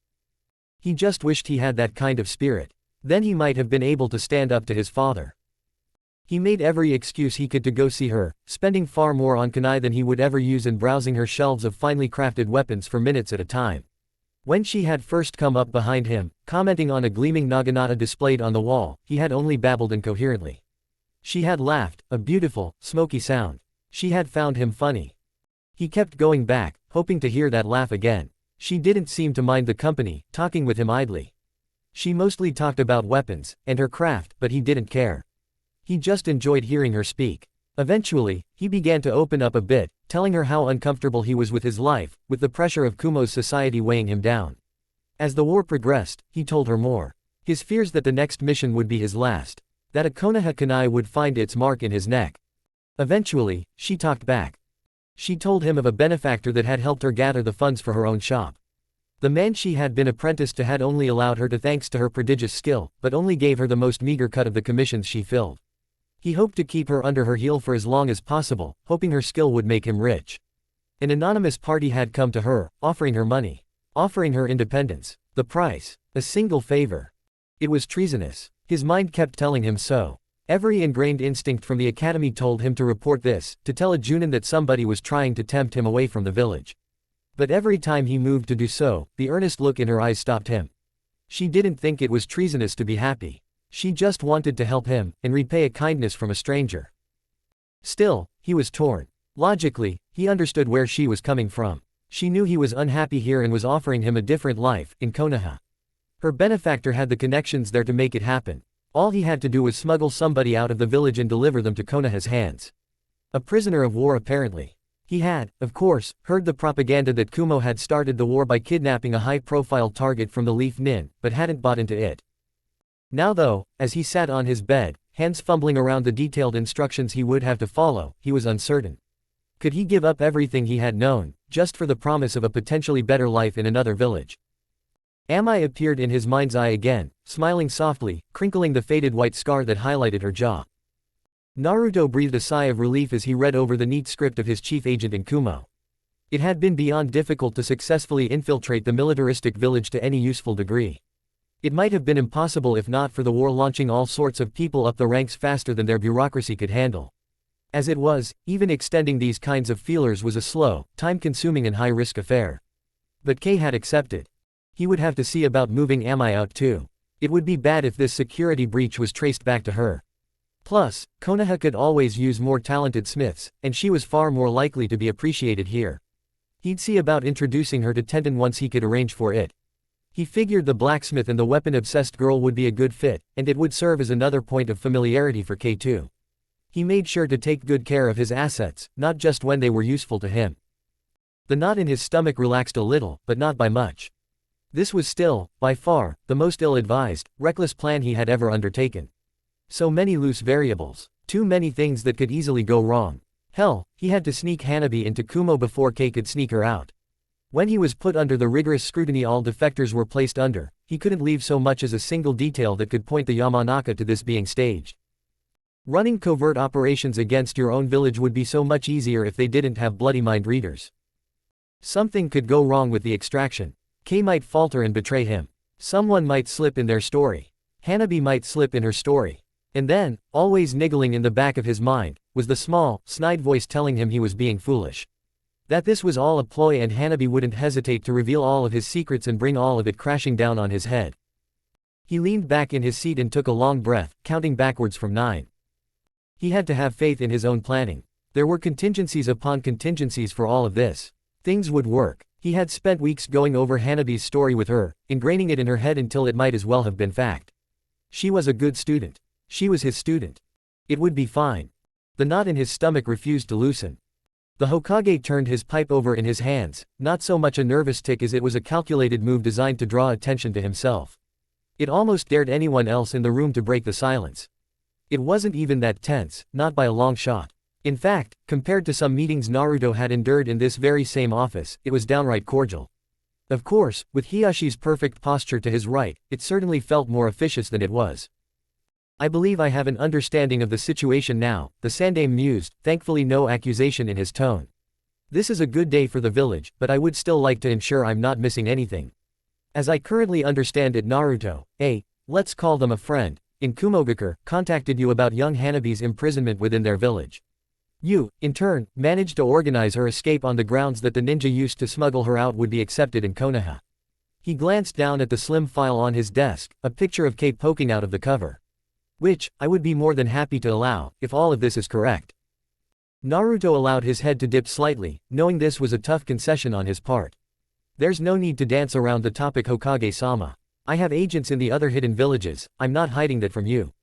He just wished he had that kind of spirit. Then he might have been able to stand up to his father. He made every excuse he could to go see her, spending far more on kunai than he would ever use and browsing her shelves of finely crafted weapons for minutes at a time. When she had first come up behind him, commenting on a gleaming naginata displayed on the wall, he had only babbled incoherently. She had laughed, a beautiful, smoky sound. She had found him funny. He kept going back, hoping to hear that laugh again. She didn't seem to mind the company, talking with him idly. She mostly talked about weapons, and her craft, but he didn't care. He just enjoyed hearing her speak. Eventually, he began to open up a bit, telling her how uncomfortable he was with his life, with the pressure of Kumo's society weighing him down. As the war progressed, he told her more. His fears that the next mission would be his last. That a Konoha kunai would find its mark in his neck. Eventually, she talked back. She told him of a benefactor that had helped her gather the funds for her own shop. The man she had been apprenticed to had only allowed her to thanks to her prodigious skill, but only gave her the most meager cut of the commissions she filled. He hoped to keep her under her heel for as long as possible, hoping her skill would make him rich. An anonymous party had come to her, offering her money. Offering her independence. The price. A single favor. It was treasonous. His mind kept telling him so. Every ingrained instinct from the academy told him to report this, to tell a Junin that somebody was trying to tempt him away from the village. But every time he moved to do so, the earnest look in her eyes stopped him. She didn't think it was treasonous to be happy. She just wanted to help him, and repay a kindness from a stranger. Still, he was torn. Logically, he understood where she was coming from. She knew he was unhappy here and was offering him a different life, in Konoha. Her benefactor had the connections there to make it happen. All he had to do was smuggle somebody out of the village and deliver them to Konoha's hands. A prisoner of war apparently. He had, of course, heard the propaganda that Kumo had started the war by kidnapping a high-profile target from the Leaf Nin, but hadn't bought into it. Now though, as he sat on his bed, hands fumbling around the detailed instructions he would have to follow, he was uncertain. Could he give up everything he had known, just for the promise of a potentially better life in another village? Amai appeared in his mind's eye again, smiling softly, crinkling the faded white scar that highlighted her jaw. Naruto breathed a sigh of relief as he read over the neat script of his chief agent in Kumo. It had been beyond difficult to successfully infiltrate the militaristic village to any useful degree. It might have been impossible if not for the war launching all sorts of people up the ranks faster than their bureaucracy could handle. As it was, even extending these kinds of feelers was a slow, time-consuming and high-risk affair. But Kei had accepted. He would have to see about moving Amai out too. It would be bad if this security breach was traced back to her. Plus, Konoha could always use more talented smiths, and she was far more likely to be appreciated here. He'd see about introducing her to Tenten once he could arrange for it. He figured the blacksmith and the weapon-obsessed girl would be a good fit, and it would serve as another point of familiarity for Kei too. He made sure to take good care of his assets, not just when they were useful to him. The knot in his stomach relaxed a little, but not by much. This was still, by far, the most ill-advised, reckless plan he had ever undertaken. So many loose variables. Too many things that could easily go wrong. Hell, he had to sneak Hanabi into Kumo before Kei could sneak her out. When he was put under the rigorous scrutiny all defectors were placed under, he couldn't leave so much as a single detail that could point the Yamanaka to this being staged. Running covert operations against your own village would be so much easier if they didn't have bloody mind readers. Something could go wrong with the extraction. Kei might falter and betray him. Someone might slip in their story. Hanabi might slip in her story. And then, always niggling in the back of his mind, was the small, snide voice telling him he was being foolish. That this was all a ploy and Hanabi wouldn't hesitate to reveal all of his secrets and bring all of it crashing down on his head. He leaned back in his seat and took a long breath, counting backwards from 9. He had to have faith in his own planning. There were contingencies upon contingencies for all of this. Things would work. He had spent weeks going over Hanabi's story with her, ingraining it in her head until it might as well have been fact. She was a good student. She was his student. It would be fine. The knot in his stomach refused to loosen. The Hokage turned his pipe over in his hands, not so much a nervous tick as it was a calculated move designed to draw attention to himself. It almost dared anyone else in the room to break the silence. It wasn't even that tense, not by a long shot. In fact, compared to some meetings Naruto had endured in this very same office, it was downright cordial. Of course, with Hiyashi's perfect posture to his right, it certainly felt more officious than it was. I believe I have an understanding of the situation now, the Sandaime mused, thankfully no accusation in his tone. This is a good day for the village, but I would still like to ensure I'm not missing anything. As I currently understand it, Naruto, let's call them a friend, in Kumogakure, contacted you about young Hanabi's imprisonment within their village. You, in turn, managed to organize her escape on the grounds that the ninja used to smuggle her out would be accepted in Konoha. He glanced down at the slim file on his desk, a picture of Kei poking out of the cover. Which, I would be more than happy to allow, if all of this is correct. Naruto allowed his head to dip slightly, knowing this was a tough concession on his part. There's no need to dance around the topic, Hokage-sama. I have agents in the other hidden villages, I'm not hiding that from you.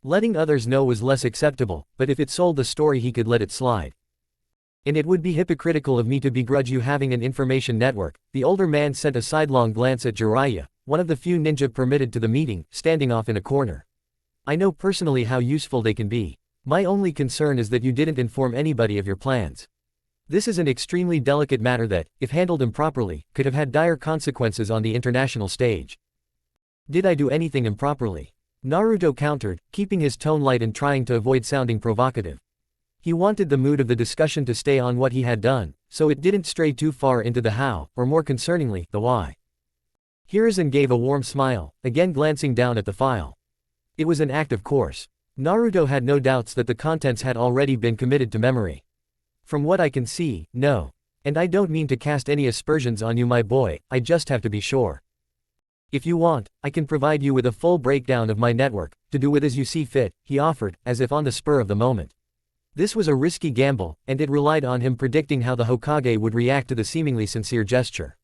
Letting others know was less acceptable, but if it sold the story he could let it slide. And it would be hypocritical of me to begrudge you having an information network. The older man sent a sidelong glance at Jiraiya, one of the few ninja permitted to the meeting, standing off in a corner. I know personally how useful they can be. My only concern is that you didn't inform anybody of your plans. This is an extremely delicate matter that, if handled improperly, could have had dire consequences on the international stage. Did I do anything improperly? Naruto countered, keeping his tone light and trying to avoid sounding provocative. He wanted the mood of the discussion to stay on what he had done, so it didn't stray too far into the how, or more concerningly, the why. Hiruzen gave a warm smile, again glancing down at the file. It was an act of course. Naruto had no doubts that the contents had already been committed to memory. From what I can see, no. And I don't mean to cast any aspersions on you, my boy, I just have to be sure. If you want, I can provide you with a full breakdown of my network, to do with as you see fit, he offered, as if on the spur of the moment. This was a risky gamble, and it relied on him predicting how the Hokage would react to the seemingly sincere gesture.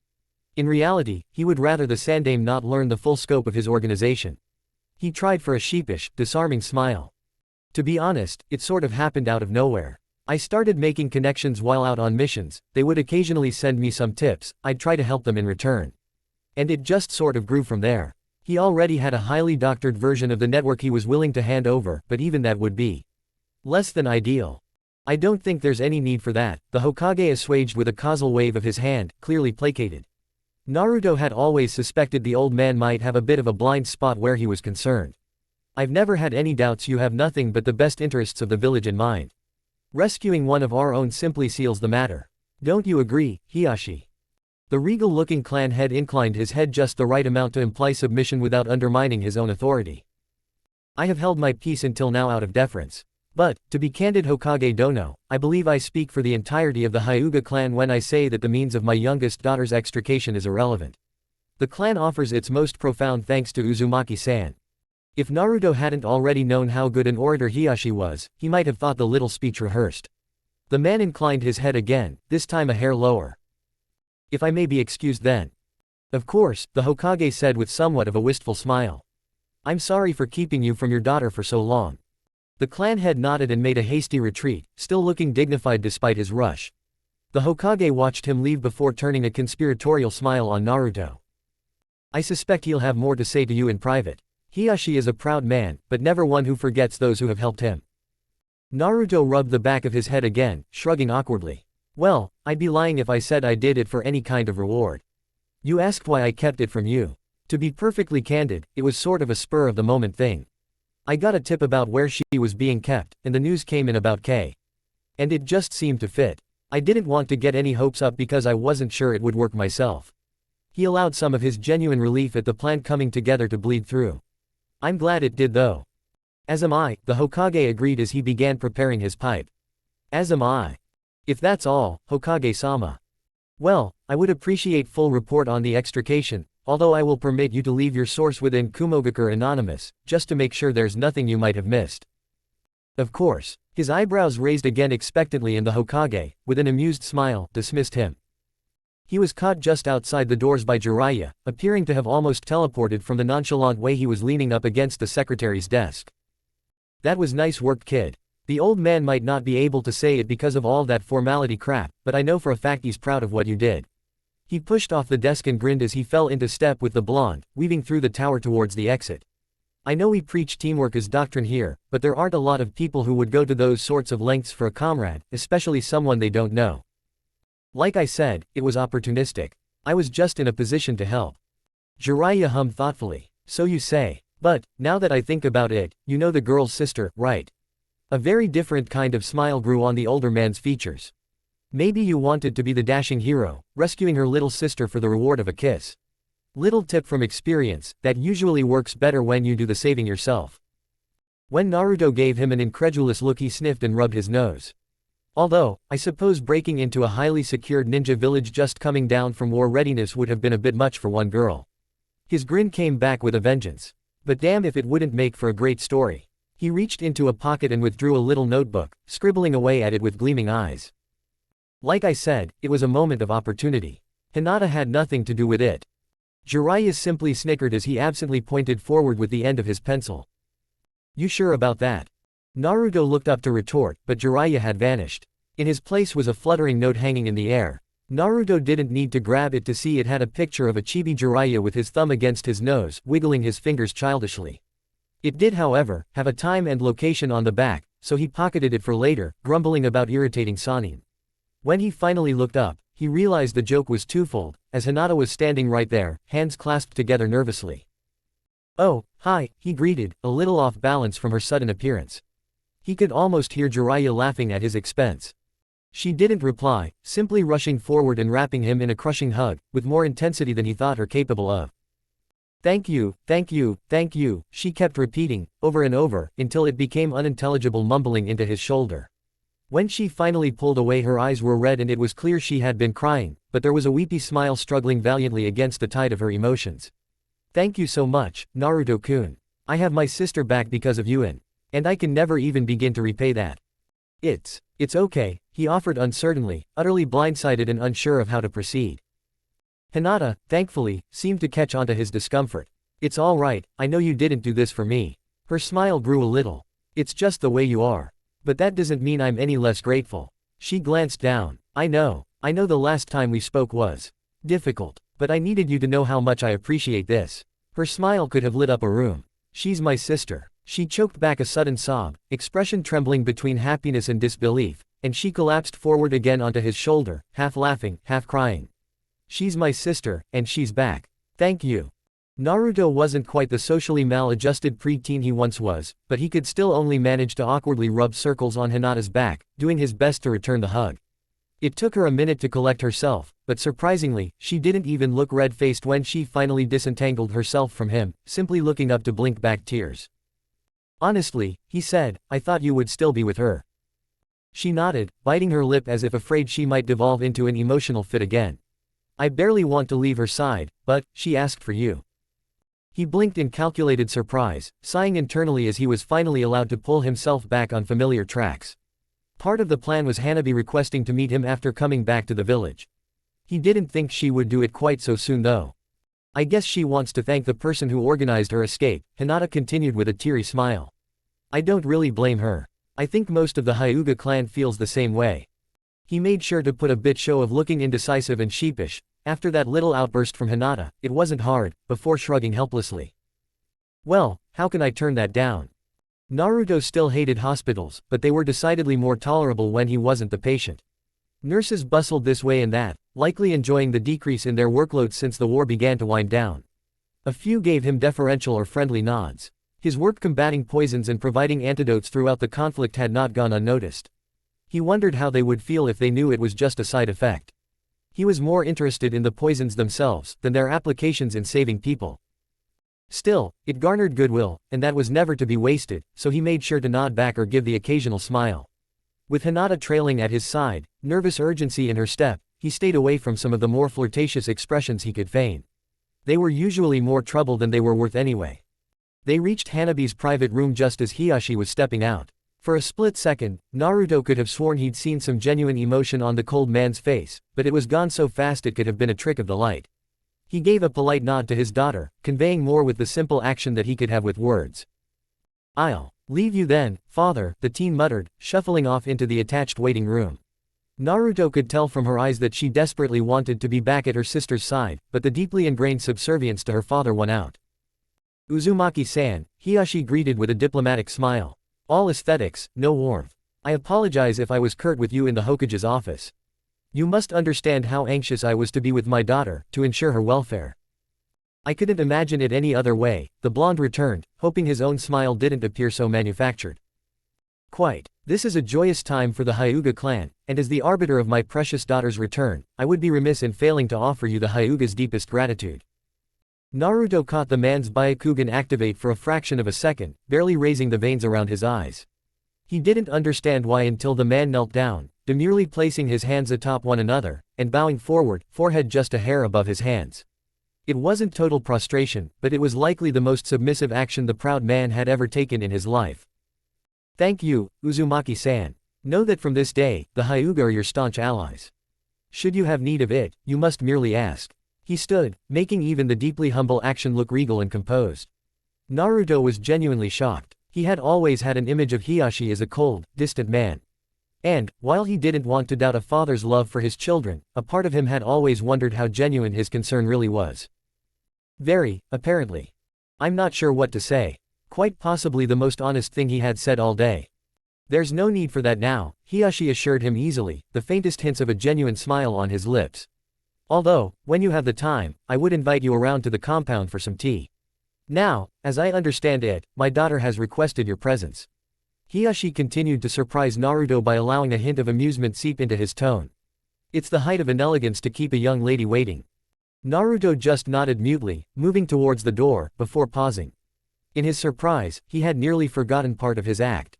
In reality, he would rather the Sandaime not learn the full scope of his organization. He tried for a sheepish, disarming smile. To be honest, it sort of happened out of nowhere. I started making connections while out on missions, they would occasionally send me some tips, I'd try to help them in return. And it just sort of grew from there. He already had a highly doctored version of the network he was willing to hand over, but even that would be less than ideal. I don't think there's any need for that, the Hokage assuaged with a causal wave of his hand, clearly placated. Naruto had always suspected the old man might have a bit of a blind spot where he was concerned. I've never had any doubts you have nothing but the best interests of the village in mind. Rescuing one of our own simply seals the matter. Don't you agree, Hiyashi? The regal-looking clan head inclined his head just the right amount to imply submission without undermining his own authority. I have held my peace until now out of deference. But, to be candid Hokage Dono, I believe I speak for the entirety of the Hyuga clan when I say that the means of my youngest daughter's extrication is irrelevant. The clan offers its most profound thanks to Uzumaki-san. If Naruto hadn't already known how good an orator Hiyashi was, he might have thought the little speech rehearsed. The man inclined his head again, this time a hair lower. If I may be excused then. Of course, the Hokage said with somewhat of a wistful smile. I'm sorry for keeping you from your daughter for so long. The clan head nodded and made a hasty retreat, still looking dignified despite his rush. The Hokage watched him leave before turning a conspiratorial smile on Naruto. I suspect he'll have more to say to you in private. Hiyashi is a proud man, but never one who forgets those who have helped him. Naruto rubbed the back of his head again, shrugging awkwardly. Well, I'd be lying if I said I did it for any kind of reward. You asked why I kept it from you. To be perfectly candid, it was sort of a spur-of-the-moment thing. I got a tip about where she was being kept, and the news came in about Kei. And it just seemed to fit. I didn't want to get any hopes up because I wasn't sure it would work myself. He allowed some of his genuine relief at the plan coming together to bleed through. I'm glad it did though. As am I, the Hokage agreed as he began preparing his pipe. As am I. If that's all, Hokage-sama. Well, I would appreciate full report on the extrication, although I will permit you to leave your source within Kumogakure anonymous, just to make sure there's nothing you might have missed. Of course. His eyebrows raised again expectantly and the Hokage, with an amused smile, dismissed him. He was caught just outside the doors by Jiraiya, appearing to have almost teleported from the nonchalant way he was leaning up against the secretary's desk. That was nice work, kid. The old man might not be able to say it because of all that formality crap, but I know for a fact he's proud of what you did. He pushed off the desk and grinned as he fell into step with the blonde, weaving through the tower towards the exit. I know we preach teamwork as doctrine here, but there aren't a lot of people who would go to those sorts of lengths for a comrade, especially someone they don't know. Like I said, it was opportunistic. I was just in a position to help. Jiraiya hummed thoughtfully. So you say. But, now that I think about it, you know the girl's sister, right? A very different kind of smile grew on the older man's features. Maybe you wanted to be the dashing hero, rescuing her little sister for the reward of a kiss. Little tip from experience, that usually works better when you do the saving yourself. When Naruto gave him an incredulous look, he sniffed and rubbed his nose. Although, I suppose breaking into a highly secured ninja village just coming down from war readiness would have been a bit much for one girl. His grin came back with a vengeance. But damn if it wouldn't make for a great story. He reached into a pocket and withdrew a little notebook, scribbling away at it with gleaming eyes. Like I said, it was a moment of opportunity. Hinata had nothing to do with it. Jiraiya simply snickered as he absently pointed forward with the end of his pencil. You sure about that? Naruto looked up to retort, but Jiraiya had vanished. In his place was a fluttering note hanging in the air. Naruto didn't need to grab it to see it had a picture of a chibi Jiraiya with his thumb against his nose, wiggling his fingers childishly. It did, however, have a time and location on the back, so he pocketed it for later, grumbling about irritating Sanin. When he finally looked up, he realized the joke was twofold, as Hinata was standing right there, hands clasped together nervously. Oh, hi, he greeted, a little off balance from her sudden appearance. He could almost hear Jiraiya laughing at his expense. She didn't reply, simply rushing forward and wrapping him in a crushing hug, with more intensity than he thought her capable of. Thank you, thank you, thank you, she kept repeating, over and over, until it became unintelligible, mumbling into his shoulder. When she finally pulled away, her eyes were red and it was clear she had been crying, but there was a weepy smile struggling valiantly against the tide of her emotions. Thank you so much, Naruto-kun. I have my sister back because of you and I can never even begin to repay that. It's okay, he offered uncertainly, utterly blindsided and unsure of how to proceed. Hinata, thankfully, seemed to catch onto his discomfort. It's all right, I know you didn't do this for me. Her smile grew a little. It's just the way you are. But that doesn't mean I'm any less grateful. She glanced down. I know the last time we spoke was difficult, but I needed you to know how much I appreciate this. Her smile could have lit up a room. She's my sister. She choked back a sudden sob, expression trembling between happiness and disbelief, and she collapsed forward again onto his shoulder, half laughing, half crying. She's my sister, and she's back. Thank you. Naruto wasn't quite the socially maladjusted preteen he once was, but he could still only manage to awkwardly rub circles on Hinata's back, doing his best to return the hug. It took her a minute to collect herself, but surprisingly, she didn't even look red-faced when she finally disentangled herself from him, simply looking up to blink back tears. Honestly, he said, I thought you would still be with her. She nodded, biting her lip as if afraid she might devolve into an emotional fit again. I barely want to leave her side, but she asked for you. He blinked in calculated surprise, sighing internally as he was finally allowed to pull himself back on familiar tracks. Part of the plan was Hanabi requesting to meet him after coming back to the village. He didn't think she would do it quite so soon though. I guess she wants to thank the person who organized her escape, Hinata continued with a teary smile. I don't really blame her. I think most of the Hyuga clan feels the same way. He made sure to put a bit show of looking indecisive and sheepish. After that little outburst from Hinata, it wasn't hard, before shrugging helplessly. Well, how can I turn that down? Naruto still hated hospitals, but they were decidedly more tolerable when he wasn't the patient. Nurses bustled this way and that, likely enjoying the decrease in their workload since the war began to wind down. A few gave him deferential or friendly nods. His work combating poisons and providing antidotes throughout the conflict had not gone unnoticed. He wondered how they would feel if they knew it was just a side effect. He was more interested in the poisons themselves than their applications in saving people. Still, it garnered goodwill, and that was never to be wasted, so he made sure to nod back or give the occasional smile. With Hinata trailing at his side, nervous urgency in her step, he stayed away from some of the more flirtatious expressions he could feign. They were usually more trouble than they were worth anyway. They reached Hanabi's private room just as Hiyashi was stepping out. For a split second, Naruto could have sworn he'd seen some genuine emotion on the cold man's face, but it was gone so fast it could have been a trick of the light. He gave a polite nod to his daughter, conveying more with the simple action that he could have with words. "I'll leave you then, father," the teen muttered, shuffling off into the attached waiting room. Naruto could tell from her eyes that she desperately wanted to be back at her sister's side, but the deeply ingrained subservience to her father won out. "Uzumaki-san," Hiyashi greeted with a diplomatic smile. "All aesthetics, no warmth. I apologize if I was curt with you in the Hokage's office. You must understand how anxious I was to be with my daughter, to ensure her welfare." "I couldn't imagine it any other way," the blonde returned, hoping his own smile didn't appear so manufactured. "Quite. This is a joyous time for the Hyuga clan, and as the arbiter of my precious daughter's return, I would be remiss in failing to offer you the Hyuga's deepest gratitude." Naruto caught the man's Byakugan activate for a fraction of a second, barely raising the veins around his eyes. He didn't understand why until the man knelt down, demurely placing his hands atop one another, and bowing forward, forehead just a hair above his hands. It wasn't total prostration, but it was likely the most submissive action the proud man had ever taken in his life. "Thank you, Uzumaki-san. Know that from this day, the Hyuga are your staunch allies. Should you have need of it, you must merely ask." He stood, making even the deeply humble action look regal and composed. Naruto was genuinely shocked. He had always had an image of Hiyashi as a cold, distant man. And, while he didn't want to doubt a father's love for his children, a part of him had always wondered how genuine his concern really was. Very, apparently. "I'm not sure what to say." Quite possibly the most honest thing he had said all day. "There's no need for that now," Hiyashi assured him easily, the faintest hints of a genuine smile on his lips. "Although, when you have the time, I would invite you around to the compound for some tea. Now, as I understand it, my daughter has requested your presence." Hiyashi continued to surprise Naruto by allowing a hint of amusement seep into his tone. "It's the height of inelegance to keep a young lady waiting." Naruto just nodded mutely, moving towards the door, before pausing. In his surprise, he had nearly forgotten part of his act.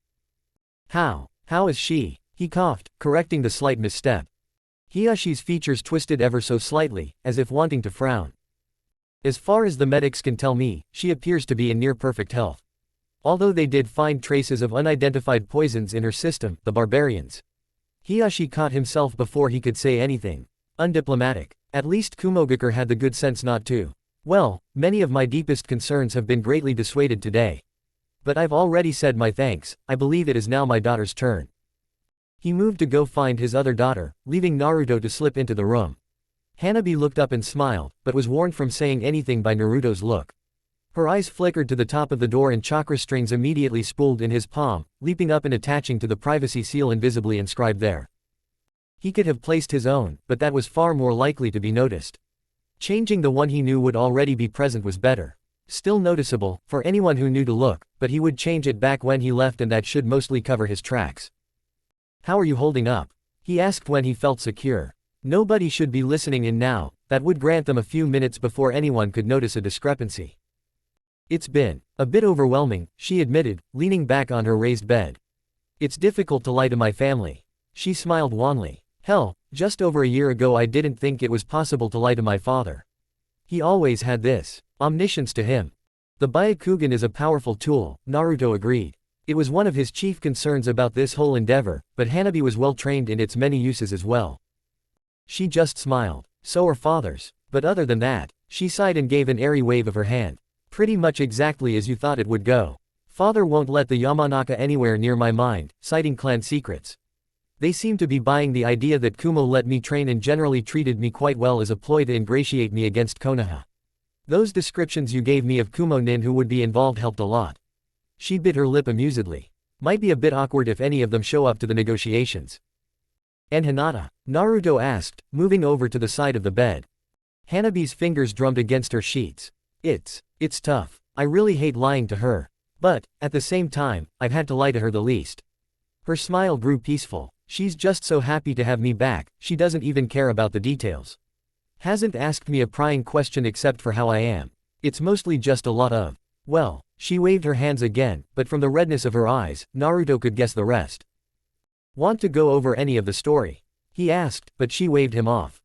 How is she?" he coughed, correcting the slight misstep. Hiyashi's features twisted ever so slightly, as if wanting to frown. "As far as the medics can tell me, she appears to be in near-perfect health. Although they did find traces of unidentified poisons in her system, the barbarians." Hiyashi caught himself before he could say anything. Undiplomatic. At least Kumogakure had the good sense not to. "Well, many of my deepest concerns have been greatly dissuaded today. But I've already said my thanks. I believe it is now my daughter's turn." He moved to go find his other daughter, leaving Naruto to slip into the room. Hanabi looked up and smiled, but was warned from saying anything by Naruto's look. Her eyes flickered to the top of the door and chakra strings immediately spooled in his palm, leaping up and attaching to the privacy seal invisibly inscribed there. He could have placed his own, but that was far more likely to be noticed. Changing the one he knew would already be present was better. Still noticeable, for anyone who knew to look, but he would change it back when he left and that should mostly cover his tracks. "How are you holding up?" he asked when he felt secure. Nobody should be listening in now, that would grant them a few minutes before anyone could notice a discrepancy. "It's been a bit overwhelming," she admitted, leaning back on her raised bed. "It's difficult to lie to my family." She smiled wanly. "Hell, just over a year ago I didn't think it was possible to lie to my father. He always had this omniscience to him." "The Byakugan is a powerful tool," Naruto agreed. It was one of his chief concerns about this whole endeavor, but Hanabi was well trained in its many uses as well. She just smiled. "So are fathers. But other than that," she sighed and gave an airy wave of her hand. "Pretty much exactly as you thought it would go. Father won't let the Yamanaka anywhere near my mind, citing clan secrets. They seem to be buying the idea that Kumo let me train and generally treated me quite well as a ploy to ingratiate me against Konoha. Those descriptions you gave me of Kumo nin who would be involved helped a lot." She bit her lip amusedly. "Might be a bit awkward if any of them show up to the negotiations." "And Hinata?" Naruto asked, moving over to the side of the bed. Hanabi's fingers drummed against her sheets. It's tough. I really hate lying to her. But, at the same time, I've had to lie to her the least." Her smile grew peaceful. "She's just so happy to have me back, she doesn't even care about the details. Hasn't asked me a prying question except for how I am. It's mostly just a lot of, well," she waved her hands again, but from the redness of her eyes, Naruto could guess the rest. "Want to go over any of the story?" he asked, but she waved him off.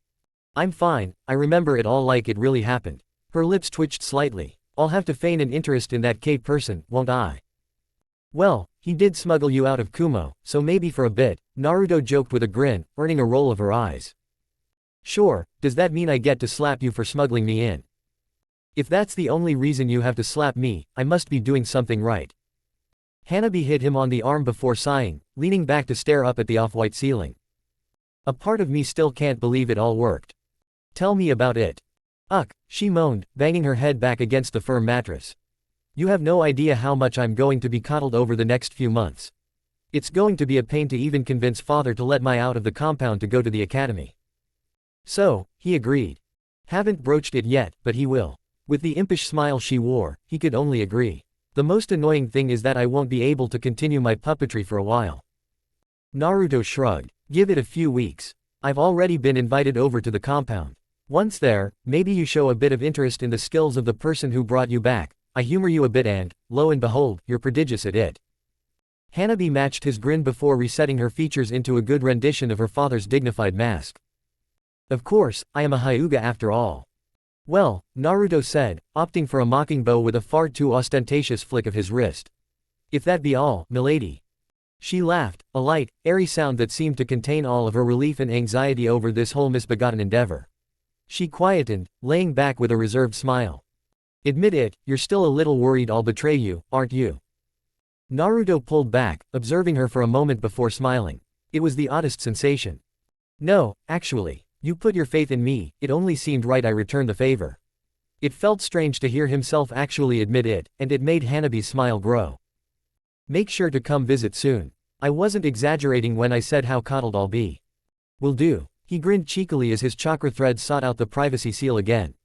"I'm fine, I remember it all like it really happened." Her lips twitched slightly. I'll have to feign an interest in that K-person, won't I? Well, he did smuggle you out of Kumo, so maybe for a bit, Naruto joked with a grin, earning a roll of her eyes. Sure, does that mean I get to slap you for smuggling me in? If that's the only reason you have to slap me, I must be doing something right. Hanabi hit him on the arm before sighing, leaning back to stare up at the off-white ceiling. A part of me still can't believe it all worked. Tell me about it. Ugh, she moaned, banging her head back against the firm mattress. You have no idea how much I'm going to be coddled over the next few months. It's going to be a pain to even convince father to let me out of the compound to go to the academy. So, he agreed. Haven't broached it yet, but he will. With the impish smile she wore, he could only agree. The most annoying thing is that I won't be able to continue my puppetry for a while. Naruto shrugged. Give it a few weeks. I've already been invited over to the compound. Once there, maybe you show a bit of interest in the skills of the person who brought you back. I humor you a bit and, lo and behold, you're prodigious at it. Hanabi matched his grin before resetting her features into a good rendition of her father's dignified mask. Of course, I am a Hyuga after all. Well, Naruto said, opting for a mocking bow with a far too ostentatious flick of his wrist. If that be all, milady. She laughed, a light, airy sound that seemed to contain all of her relief and anxiety over this whole misbegotten endeavor. She quietened, laying back with a reserved smile. Admit it, you're still a little worried I'll betray you, aren't you? Naruto pulled back, observing her for a moment before smiling. It was the oddest sensation. No, actually. You put your faith in me, it only seemed right I returned the favor. It felt strange to hear himself actually admit it, and it made Hanabi's smile grow. Make sure to come visit soon. I wasn't exaggerating when I said how coddled I'll be. Will do. He grinned cheekily as his chakra thread sought out the privacy seal again.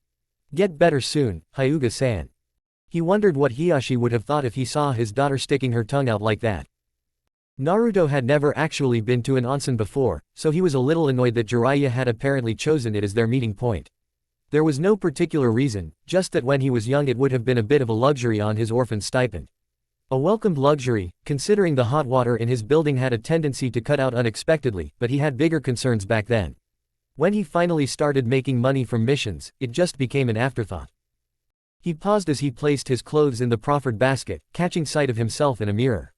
Get better soon, Hyuga-san. He wondered what Hiyashi would have thought if he saw his daughter sticking her tongue out like that. Naruto had never actually been to an onsen before, so he was a little annoyed that Jiraiya had apparently chosen it as their meeting point. There was no particular reason, just that when he was young it would have been a bit of a luxury on his orphan stipend. A welcomed luxury, considering the hot water in his building had a tendency to cut out unexpectedly, but he had bigger concerns back then. When he finally started making money from missions, it just became an afterthought. He paused as he placed his clothes in the proffered basket, catching sight of himself in a mirror.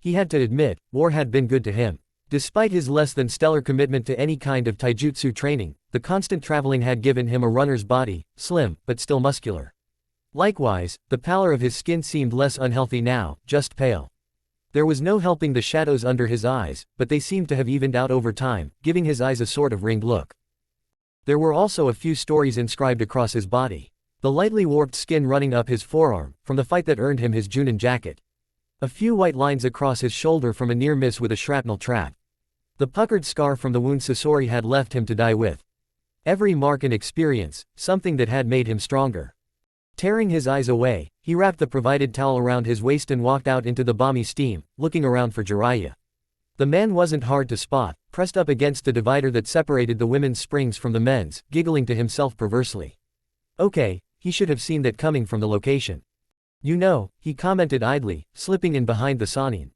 He had to admit, war had been good to him. Despite his less than stellar commitment to any kind of taijutsu training, the constant traveling had given him a runner's body, slim, but still muscular. Likewise, the pallor of his skin seemed less unhealthy now, just pale. There was no helping the shadows under his eyes, but they seemed to have evened out over time, giving his eyes a sort of ringed look. There were also a few stories inscribed across his body. The lightly warped skin running up his forearm, from the fight that earned him his Junin jacket. A few white lines across his shoulder from a near miss with a shrapnel trap. The puckered scar from the wound Sasori had left him to die with. Every mark and experience, something that had made him stronger. Tearing his eyes away, he wrapped the provided towel around his waist and walked out into the balmy steam, looking around for Jiraiya. The man wasn't hard to spot, pressed up against the divider that separated the women's springs from the men's, giggling to himself perversely. Okay, he should have seen that coming from the location. You know, he commented idly, slipping in behind the Sanin.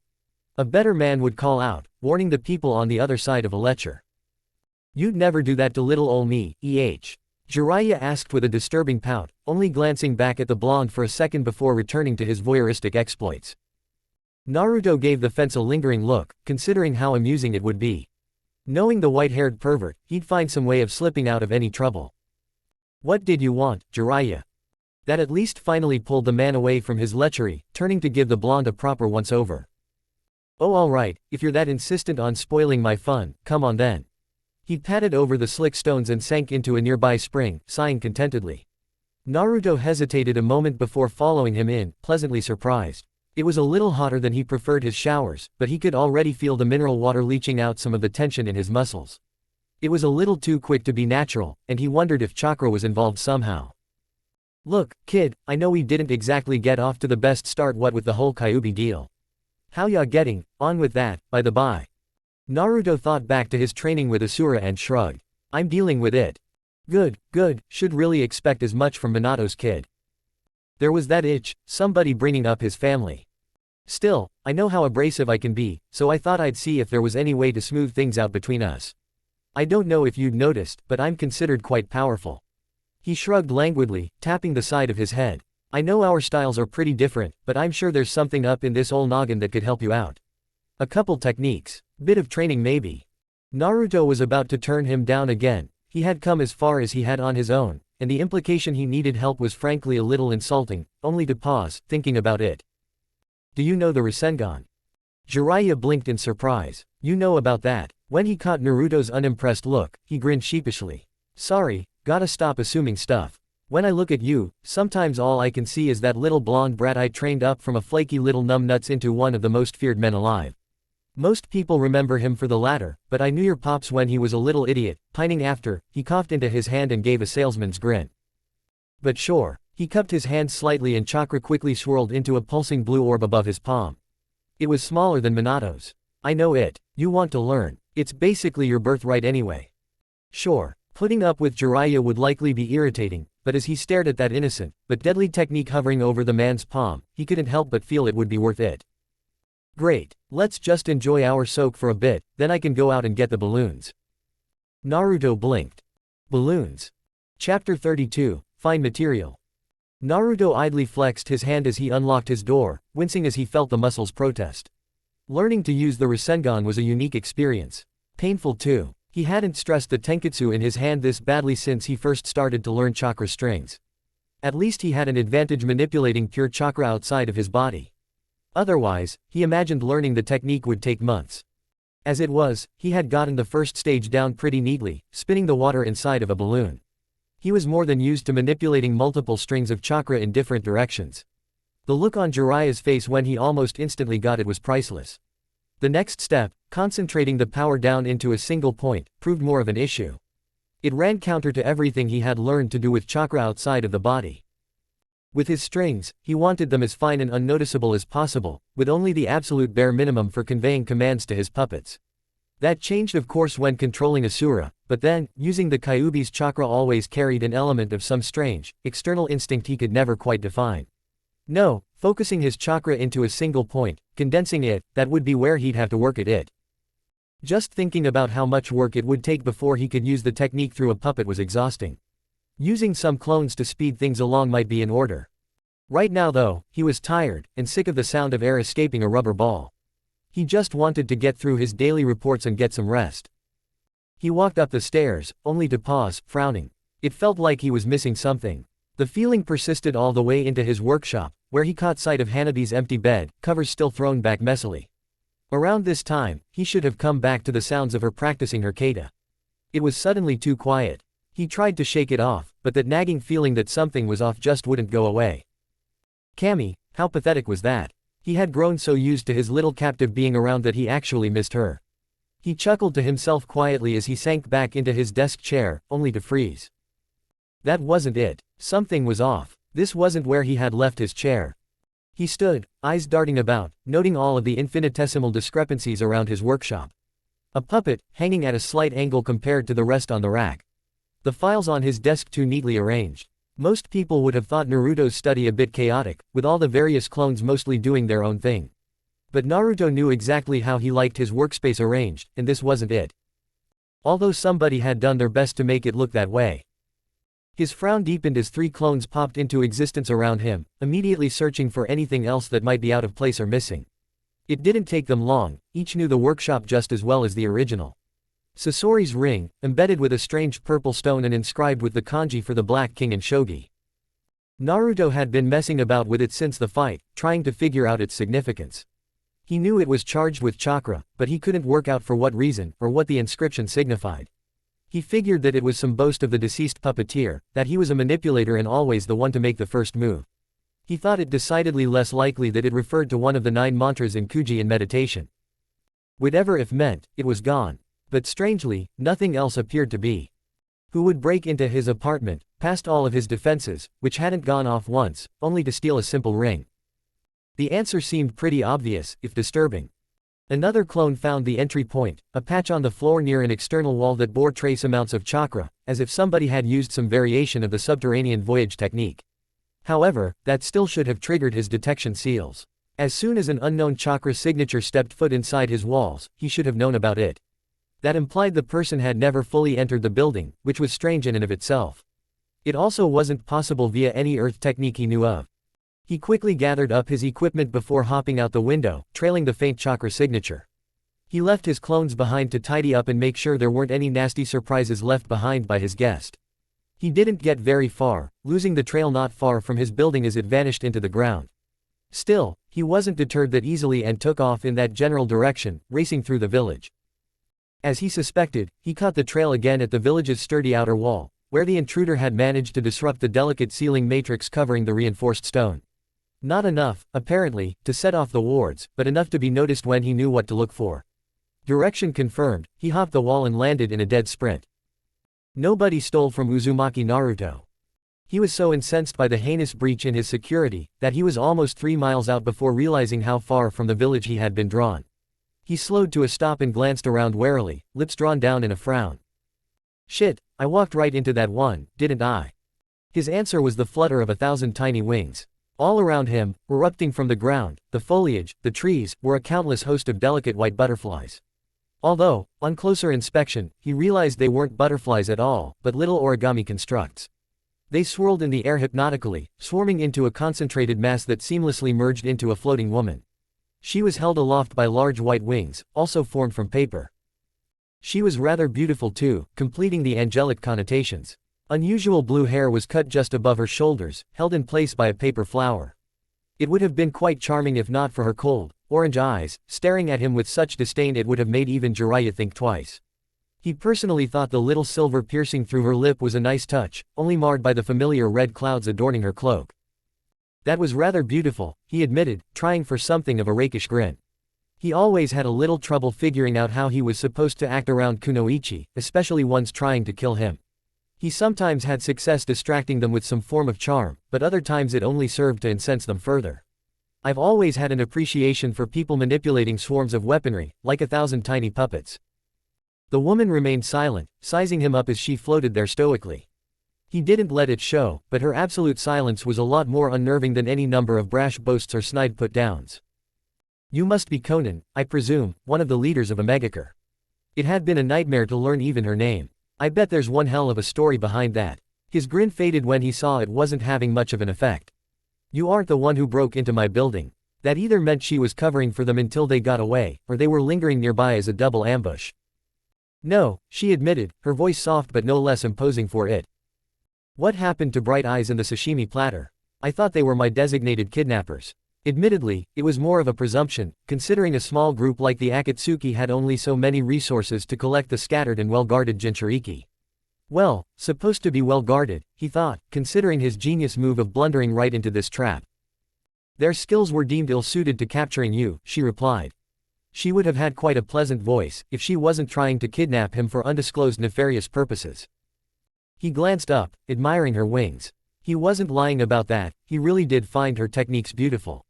A better man would call out, warning the people on the other side of a lecture. You'd never do that to little ol' me, Jiraiya asked with a disturbing pout, only glancing back at the blonde for a second before returning to his voyeuristic exploits. Naruto gave the fence a lingering look, considering how amusing it would be. Knowing the white-haired pervert, he'd find some way of slipping out of any trouble. What did you want, Jiraiya? That at least finally pulled the man away from his lechery, turning to give the blonde a proper once-over. Oh alright, if you're that insistent on spoiling my fun, come on then. He patted over the slick stones and sank into a nearby spring, sighing contentedly. Naruto hesitated a moment before following him in, pleasantly surprised. It was a little hotter than he preferred his showers, but he could already feel the mineral water leaching out some of the tension in his muscles. It was a little too quick to be natural, and he wondered if chakra was involved somehow. Look, kid, I know we didn't exactly get off to the best start what with the whole Kyuubi deal. How ya getting, on with that, by the by? Naruto thought back to his training with Asura and shrugged. I'm dealing with it. Good, should really expect as much from Minato's kid. There was that itch, somebody bringing up his family. Still, I know how abrasive I can be, so I thought I'd see if there was any way to smooth things out between us. I don't know if you'd noticed, but I'm considered quite powerful. He shrugged languidly, tapping the side of his head. I know our styles are pretty different, but I'm sure there's something up in this old noggin that could help you out. A couple techniques. Bit of training maybe. Naruto was about to turn him down again. He had come as far as he had on his own, and the implication he needed help was frankly a little insulting, only to pause, thinking about it. Do you know the rasengan? Jiraiya blinked in surprise. You know about that. When he caught Naruto's unimpressed look, he grinned sheepishly. Sorry, gotta stop assuming stuff. When I look at you, sometimes all I can see is that little blonde brat I trained up from a flaky little numbnuts into one of the most feared men alive. Most people remember him for the latter, but I knew your pops when he was a little idiot, pining after. He coughed into his hand and gave a salesman's grin. But sure. He cupped his hand slightly and chakra quickly swirled into a pulsing blue orb above his palm. It was smaller than Minato's. I know it. You want to learn. It's basically your birthright anyway. Sure, putting up with Jiraiya would likely be irritating, but as he stared at that innocent, but deadly technique hovering over the man's palm, he couldn't help but feel it would be worth it. Great, let's just enjoy our soak for a bit, then I can go out and get the balloons. Naruto blinked. Balloons. Chapter 32, Fine Material. Naruto idly flexed his hand as he unlocked his door, wincing as he felt the muscles protest. Learning to use the rasengan was a unique experience. Painful too. He hadn't stressed the tenketsu in his hand this badly since he first started to learn chakra strings. At least he had an advantage manipulating pure chakra outside of his body. Otherwise, he imagined learning the technique would take months. As it was, he had gotten the first stage down pretty neatly, spinning the water inside of a balloon. He was more than used to manipulating multiple strings of chakra in different directions. The look on Jiraiya's face when he almost instantly got it was priceless. The next step, concentrating the power down into a single point, proved more of an issue. It ran counter to everything he had learned to do with chakra outside of the body. With his strings, he wanted them as fine and unnoticeable as possible, with only the absolute bare minimum for conveying commands to his puppets. That changed of course when controlling Asura, but then, using the Kyuubi's chakra always carried an element of some strange, external instinct he could never quite define. No, focusing his chakra into a single point, condensing it, that would be where he'd have to work at it. Just thinking about how much work it would take before he could use the technique through a puppet was exhausting. Using some clones to speed things along might be in order. Right now though, he was tired, and sick of the sound of air escaping a rubber ball. He just wanted to get through his daily reports and get some rest. He walked up the stairs, only to pause, frowning. It felt like he was missing something. The feeling persisted all the way into his workshop, where he caught sight of Hanabi's empty bed, covers still thrown back messily. Around this time, he should have come back to the sounds of her practicing her kata. It was suddenly too quiet. He tried to shake it off, but that nagging feeling that something was off just wouldn't go away. Cammy, how pathetic was that? He had grown so used to his little captive being around that he actually missed her. He chuckled to himself quietly as he sank back into his desk chair, only to freeze. That wasn't it. Something was off. This wasn't where he had left his chair. He stood, eyes darting about, noting all of the infinitesimal discrepancies around his workshop. A puppet, hanging at a slight angle compared to the rest on the rack. The files on his desk too neatly arranged. Most people would have thought Naruto's study a bit chaotic, with all the various clones mostly doing their own thing. But Naruto knew exactly how he liked his workspace arranged, and this wasn't it. Although somebody had done their best to make it look that way. His frown deepened as 3 clones popped into existence around him, immediately searching for anything else that might be out of place or missing. It didn't take them long, each knew the workshop just as well as the original. Sasori's ring, embedded with a strange purple stone and inscribed with the kanji for the Black King and Shogi. Naruto had been messing about with it since the fight, trying to figure out its significance. He knew it was charged with chakra, but he couldn't work out for what reason, or what the inscription signified. He figured that it was some boast of the deceased puppeteer, that he was a manipulator and always the one to make the first move. He thought it decidedly less likely that it referred to one of the 9 mantras in Kuji in meditation. Whatever it meant, it was gone. But strangely, nothing else appeared to be. Who would break into his apartment, past all of his defenses, which hadn't gone off once, only to steal a simple ring? The answer seemed pretty obvious, if disturbing. Another clone found the entry point, a patch on the floor near an external wall that bore trace amounts of chakra, as if somebody had used some variation of the subterranean voyage technique. However, that still should have triggered his detection seals. As soon as an unknown chakra signature stepped foot inside his walls, he should have known about it. That implied the person had never fully entered the building, which was strange in and of itself. It also wasn't possible via any earth technique he knew of. He quickly gathered up his equipment before hopping out the window, trailing the faint chakra signature. He left his clones behind to tidy up and make sure there weren't any nasty surprises left behind by his guest. He didn't get very far, losing the trail not far from his building as it vanished into the ground. Still, he wasn't deterred that easily and took off in that general direction, racing through the village. As he suspected, he caught the trail again at the village's sturdy outer wall, where the intruder had managed to disrupt the delicate ceiling matrix covering the reinforced stone. Not enough, apparently, to set off the wards, but enough to be noticed when he knew what to look for. Direction confirmed, he hopped the wall and landed in a dead sprint. Nobody stole from Uzumaki Naruto. He was so incensed by the heinous breach in his security, that he was almost 3 miles out before realizing how far from the village he had been drawn. He slowed to a stop and glanced around warily, lips drawn down in a frown. Shit, I walked right into that one, didn't I? His answer was the flutter of 1,000 tiny wings. All around him, erupting from the ground, the foliage, the trees, were a countless host of delicate white butterflies. Although, on closer inspection, he realized they weren't butterflies at all, but little origami constructs. They swirled in the air hypnotically, swarming into a concentrated mass that seamlessly merged into a floating woman. She was held aloft by large white wings, also formed from paper. She was rather beautiful too, completing the angelic connotations. Unusual blue hair was cut just above her shoulders, held in place by a paper flower. It would have been quite charming if not for her cold, orange eyes, staring at him with such disdain it would have made even Jiraiya think twice. He personally thought the little silver piercing through her lip was a nice touch, only marred by the familiar red clouds adorning her cloak. That was rather beautiful, he admitted, trying for something of a rakish grin. He always had a little trouble figuring out how he was supposed to act around Kunoichi, especially ones trying to kill him. He sometimes had success distracting them with some form of charm, but other times it only served to incense them further. I've always had an appreciation for people manipulating swarms of weaponry, like 1,000 tiny puppets. The woman remained silent, sizing him up as she floated there stoically. He didn't let it show, but her absolute silence was a lot more unnerving than any number of brash boasts or snide put-downs. You must be Conan, I presume, one of the leaders of Omegakure. It had been a nightmare to learn even her name. I bet there's one hell of a story behind that. His grin faded when he saw it wasn't having much of an effect. You aren't the one who broke into my building. That either meant she was covering for them until they got away, or they were lingering nearby as a double ambush. No, she admitted, her voice soft but no less imposing for it. What happened to Bright Eyes and the sashimi platter? I thought they were my designated kidnappers. Admittedly, it was more of a presumption, considering a small group like the Akatsuki had only so many resources to collect the scattered and well-guarded Jinchuriki. Well, supposed to be well-guarded, he thought, considering his genius move of blundering right into this trap. Their skills were deemed ill-suited to capturing you, she replied. She would have had quite a pleasant voice, if she wasn't trying to kidnap him for undisclosed nefarious purposes. He glanced up, admiring her wings. He wasn't lying about that, he really did find her techniques beautiful.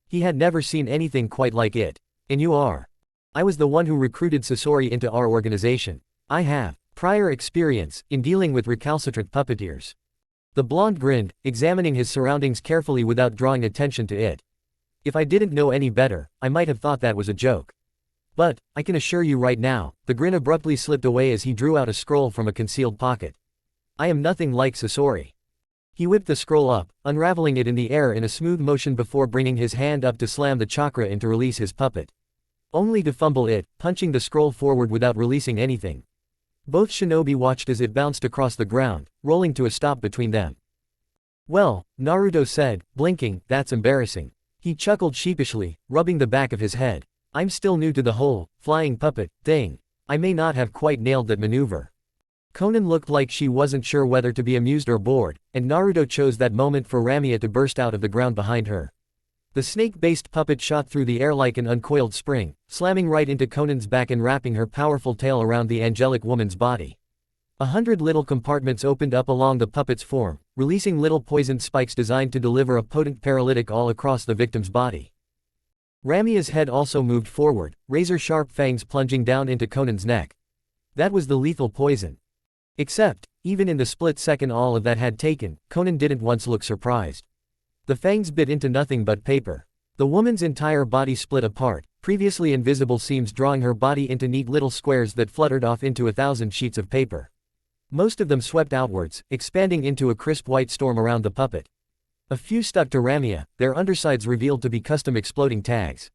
He had never seen anything quite like it. And you are. I was the one who recruited Sasori into our organization. I have prior experience in dealing with recalcitrant puppeteers. The blonde grinned, examining his surroundings carefully without drawing attention to it. If I didn't know any better, I might have thought that was a joke. But, I can assure you right now, the grin abruptly slipped away as he drew out a scroll from a concealed pocket. I am nothing like Sasori. He whipped the scroll up, unraveling it in the air in a smooth motion before bringing his hand up to slam the chakra in to release his puppet. Only to fumble it, punching the scroll forward without releasing anything. Both shinobi watched as it bounced across the ground, rolling to a stop between them. Well, Naruto said, blinking, that's embarrassing. He chuckled sheepishly, rubbing the back of his head. I'm still new to the whole flying puppet thing. I may not have quite nailed that maneuver. Conan looked like she wasn't sure whether to be amused or bored, and Naruto chose that moment for Ramia to burst out of the ground behind her. The snake-based puppet shot through the air like an uncoiled spring, slamming right into Conan's back and wrapping her powerful tail around the angelic woman's body. 100 little compartments opened up along the puppet's form, releasing little poisoned spikes designed to deliver a potent paralytic all across the victim's body. Ramia's head also moved forward, razor-sharp fangs plunging down into Conan's neck. That was the lethal poison. Except, even in the split second all of that had taken, Conan didn't once look surprised. The fangs bit into nothing but paper. The woman's entire body split apart, previously invisible seams drawing her body into neat little squares that fluttered off into 1,000 sheets of paper. Most of them swept outwards, expanding into a crisp white storm around the puppet. A few stuck to Ramia, their undersides revealed to be custom exploding tags.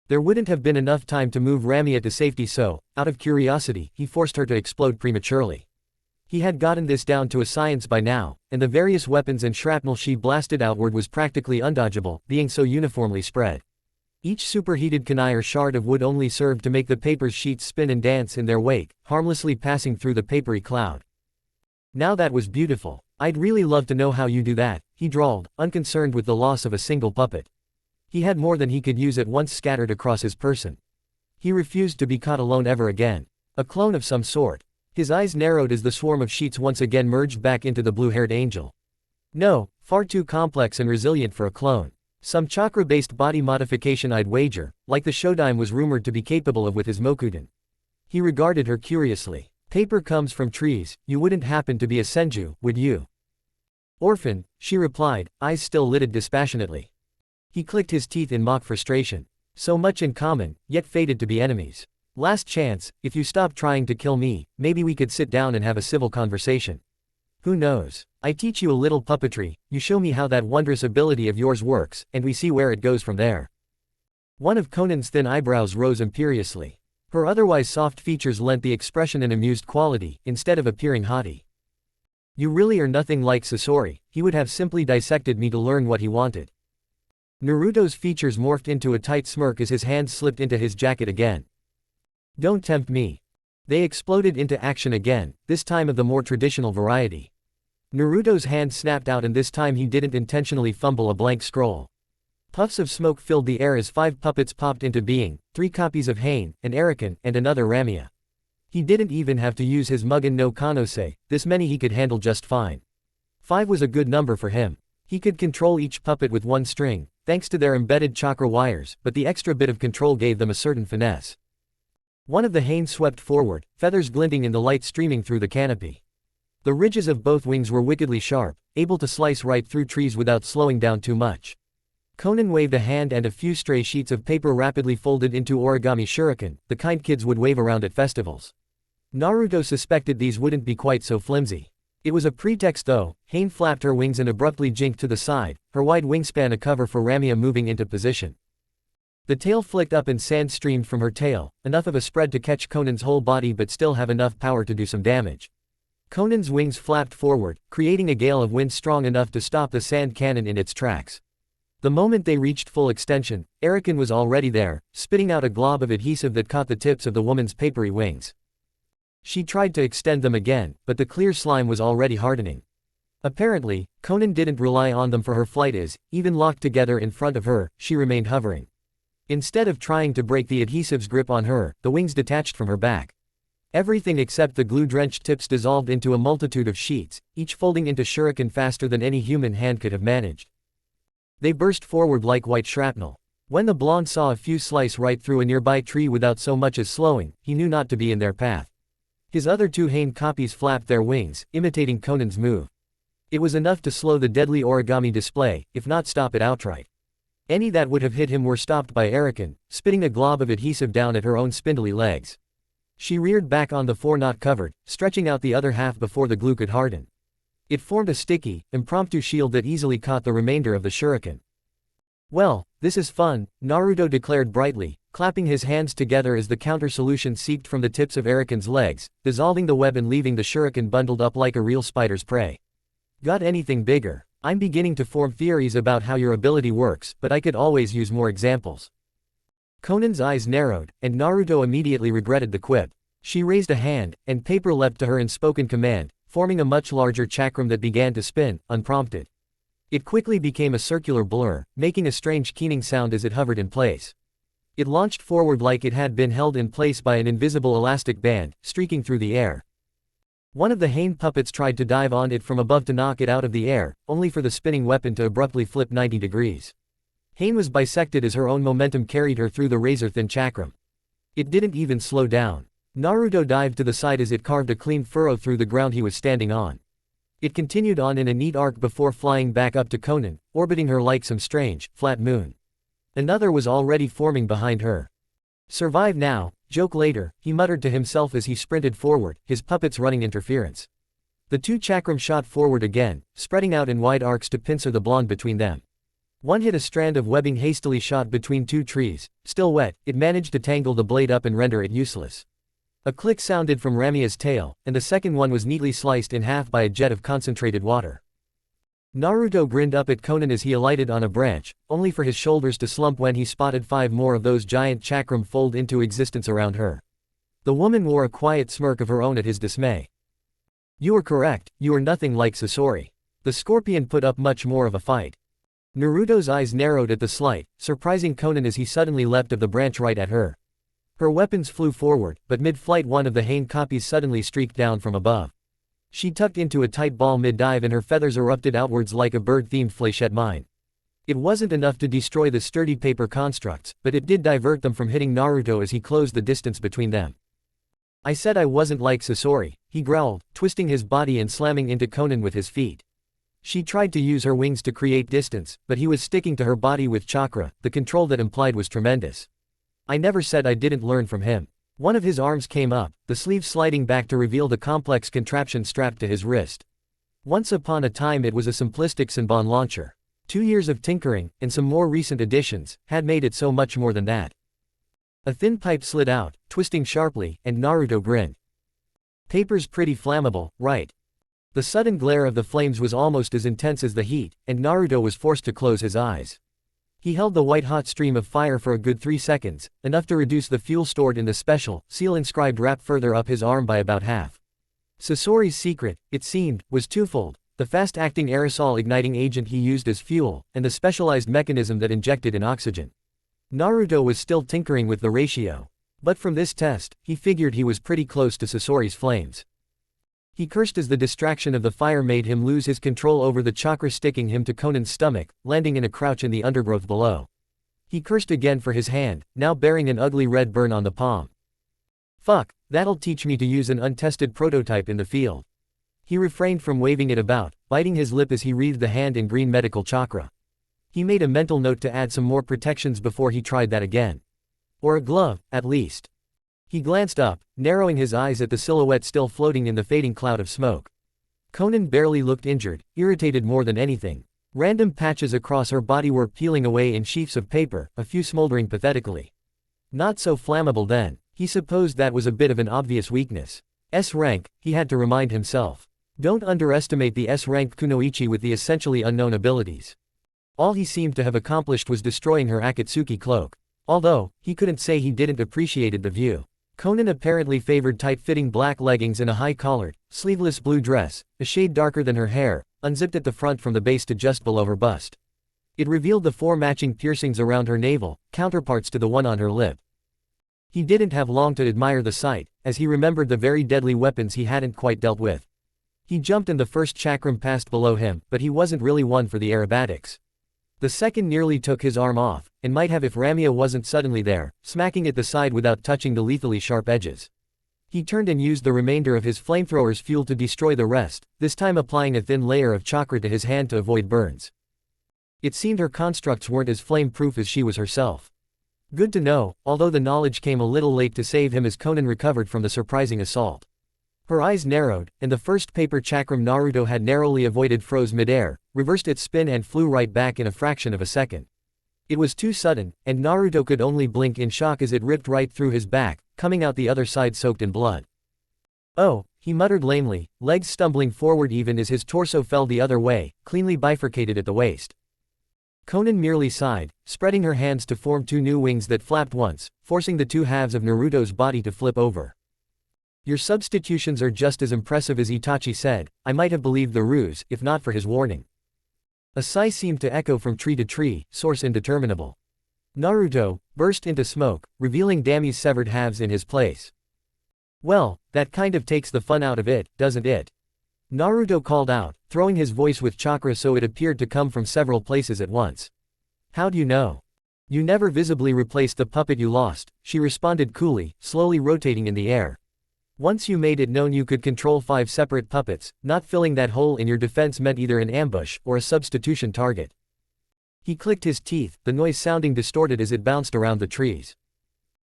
There wouldn't have been enough time to move Ramia to safety, so, out of curiosity, he forced her to explode prematurely. He had gotten this down to a science by now, and the various weapons and shrapnel she blasted outward was practically undodgeable, being so uniformly spread. Each superheated kunai or shard of wood only served to make the paper's sheets spin and dance in their wake, harmlessly passing through the papery cloud. Now that was beautiful. I'd really love to know how you do that, he drawled, unconcerned with the loss of a single puppet. He had more than he could use at once scattered across his person. He refused to be caught alone ever again. A clone of some sort. His eyes narrowed as the swarm of sheets once again merged back into the blue-haired angel. No, far too complex and resilient for a clone. Some chakra-based body modification I'd wager, like the Shodime was rumored to be capable of with his Mokuden. He regarded her curiously. Paper comes from trees, you wouldn't happen to be a senju, would you? Orphan, she replied, eyes still lidded dispassionately. He clicked his teeth in mock frustration. So much in common, yet fated to be enemies. Last chance, if you stop trying to kill me, maybe we could sit down and have a civil conversation. Who knows? I teach you a little puppetry, you show me how that wondrous ability of yours works, and we see where it goes from there. One of Conan's thin eyebrows rose imperiously. Her otherwise soft features lent the expression an amused quality, instead of appearing haughty. You really are nothing like Sasori, he would have simply dissected me to learn what he wanted. Naruto's features morphed into a tight smirk as his hands slipped into his jacket again. Don't tempt me. They exploded into action again, this time of the more traditional variety. Naruto's hand snapped out, and this time he didn't intentionally fumble a blank scroll. Puffs of smoke filled the air as 5 puppets popped into being, 3 copies of Hein, an Erican, and another Ramia. He didn't even have to use his Mugen no Kanose, this many he could handle just fine. 5 was a good number for him. He could control each puppet with one string, thanks to their embedded chakra wires, but the extra bit of control gave them a certain finesse. One of the Hein swept forward, feathers glinting in the light streaming through the canopy. The ridges of both wings were wickedly sharp, able to slice right through trees without slowing down too much. Conan waved a hand and a few stray sheets of paper rapidly folded into origami shuriken, the kind kids would wave around at festivals. Naruto suspected these wouldn't be quite so flimsy. It was a pretext though. Hein flapped her wings and abruptly jinked to the side, her wide wingspan a cover for Ramia moving into position. The tail flicked up and sand streamed from her tail, enough of a spread to catch Conan's whole body but still have enough power to do some damage. Conan's wings flapped forward, creating a gale of wind strong enough to stop the sand cannon in its tracks. The moment they reached full extension, Erican was already there, spitting out a glob of adhesive that caught the tips of the woman's papery wings. She tried to extend them again, but the clear slime was already hardening. Apparently, Conan didn't rely on them for her flight as, even locked together in front of her, she remained hovering. Instead of trying to break the adhesive's grip on her, the wings detached from her back. Everything except the glue-drenched tips dissolved into a multitude of sheets, each folding into shuriken faster than any human hand could have managed. They burst forward like white shrapnel. When the blonde saw a few slice right through a nearby tree without so much as slowing, he knew not to be in their path. His other 2 Hein copies flapped their wings, imitating Conan's move. It was enough to slow the deadly origami display, if not stop it outright. Any that would have hit him were stopped by Erican, spitting a glob of adhesive down at her own spindly legs. She reared back on the 4 not covered, stretching out the other half before the glue could harden. It formed a sticky, impromptu shield that easily caught the remainder of the shuriken. Well, this is fun, Naruto declared brightly, clapping his hands together as the counter-solution seeped from the tips of Erican's legs, dissolving the web and leaving the shuriken bundled up like a real spider's prey. Got anything bigger? I'm beginning to form theories about how your ability works, but I could always use more examples. Conan's eyes narrowed, and Naruto immediately regretted the quip. She raised a hand, and paper leapt to her in spoken command, forming a much larger chakram that began to spin, unprompted. It quickly became a circular blur, making a strange keening sound as it hovered in place. It launched forward like it had been held in place by an invisible elastic band, streaking through the air. One of the Hein puppets tried to dive on it from above to knock it out of the air, only for the spinning weapon to abruptly flip 90 degrees. Hein was bisected as her own momentum carried her through the razor-thin chakram. It didn't even slow down. Naruto dived to the side as it carved a clean furrow through the ground he was standing on. It continued on in a neat arc before flying back up to Conan, orbiting her like some strange, flat moon. Another was already forming behind her. Survive now, joke later, he muttered to himself as he sprinted forward, his puppets running interference. The two chakram shot forward again, spreading out in wide arcs to pincer the blonde between them. One hit a strand of webbing hastily shot between two trees, still wet, it managed to tangle the blade up and render it useless. A click sounded from Ramia's tail, and the second one was neatly sliced in half by a jet of concentrated water. Naruto grinned up at Conan as he alighted on a branch, only for his shoulders to slump when he spotted 5 more of those giant chakram fold into existence around her. The woman wore a quiet smirk of her own at his dismay. You were correct, you are nothing like Sasori. The scorpion put up much more of a fight. Naruto's eyes narrowed at the slight, surprising Conan as he suddenly leapt of the branch right at her. Her weapons flew forward, but mid-flight one of the Hane copies suddenly streaked down from above. She tucked into a tight ball mid-dive and her feathers erupted outwards like a bird-themed fléchette mine. It wasn't enough to destroy the sturdy paper constructs, but it did divert them from hitting Naruto as he closed the distance between them. I said I wasn't like Sasori, he growled, twisting his body and slamming into Conan with his feet. She tried to use her wings to create distance, but he was sticking to her body with chakra, the control that implied was tremendous. I never said I didn't learn from him. One of his arms came up, the sleeve sliding back to reveal the complex contraption strapped to his wrist. Once upon a time it was a simplistic Senbon launcher. 2 years of tinkering, and some more recent additions, had made it so much more than that. A thin pipe slid out, twisting sharply, and Naruto grinned. Paper's pretty flammable, right? The sudden glare of the flames was almost as intense as the heat, and Naruto was forced to close his eyes. He held the white-hot stream of fire for a good 3 seconds, enough to reduce the fuel stored in the special, seal-inscribed wrap further up his arm by about half. Sasori's secret, it seemed, was twofold: the fast-acting aerosol-igniting agent he used as fuel, and the specialized mechanism that injected in oxygen. Naruto was still tinkering with the ratio. But from this test, he figured he was pretty close to Sasori's flames. He cursed as the distraction of the fire made him lose his control over the chakra, sticking him to Conan's stomach, landing in a crouch in the undergrowth below. He cursed again for his hand, now bearing an ugly red burn on the palm. Fuck, that'll teach me to use an untested prototype in the field. He refrained from waving it about, biting his lip as he wreathed the hand in green medical chakra. He made a mental note to add some more protections before he tried that again. Or a glove, at least. He glanced up, narrowing his eyes at the silhouette still floating in the fading cloud of smoke. Conan barely looked injured, irritated more than anything. Random patches across her body were peeling away in sheafs of paper, a few smoldering pathetically. Not so flammable then. He supposed that was a bit of an obvious weakness. S-rank, he had to remind himself. Don't underestimate the S-rank kunoichi with the essentially unknown abilities. All he seemed to have accomplished was destroying her Akatsuki cloak. Although, he couldn't say he didn't appreciated the view. Conan apparently favored tight-fitting black leggings and a high-collared, sleeveless blue dress, a shade darker than her hair, unzipped at the front from the base to just below her bust. It revealed the 4 matching piercings around her navel, counterparts to the one on her lip. He didn't have long to admire the sight, as he remembered the very deadly weapons he hadn't quite dealt with. He jumped and the first chakram passed below him, but he wasn't really one for the aerobatics. The second nearly took his arm off, and might have if Ramia wasn't suddenly there, smacking at the side without touching the lethally sharp edges. He turned and used the remainder of his flamethrower's fuel to destroy the rest, this time applying a thin layer of chakra to his hand to avoid burns. It seemed her constructs weren't as flame-proof as she was herself. Good to know, although the knowledge came a little late to save him as Conan recovered from the surprising assault. Her eyes narrowed, and the first paper chakram Naruto had narrowly avoided froze midair, reversed its spin and flew right back in a fraction of a second. It was too sudden, and Naruto could only blink in shock as it ripped right through his back, coming out the other side soaked in blood. Oh, he muttered lamely, legs stumbling forward even as his torso fell the other way, cleanly bifurcated at the waist. Conan merely sighed, spreading her hands to form 2 new wings that flapped once, forcing the 2 halves of Naruto's body to flip over. Your substitutions are just as impressive as Itachi said. I might have believed the ruse, if not for his warning. A sigh seemed to echo from tree to tree, source indeterminable. Naruto burst into smoke, revealing Dami's severed halves in his place. Well, that kind of takes the fun out of it, doesn't it? Naruto called out, throwing his voice with chakra so it appeared to come from several places at once. How'd you know? You never visibly replaced the puppet you lost, she responded coolly, slowly rotating in the air. Once you made it known you could control 5 separate puppets, not filling that hole in your defense meant either an ambush or a substitution target. He clicked his teeth, the noise sounding distorted as it bounced around the trees.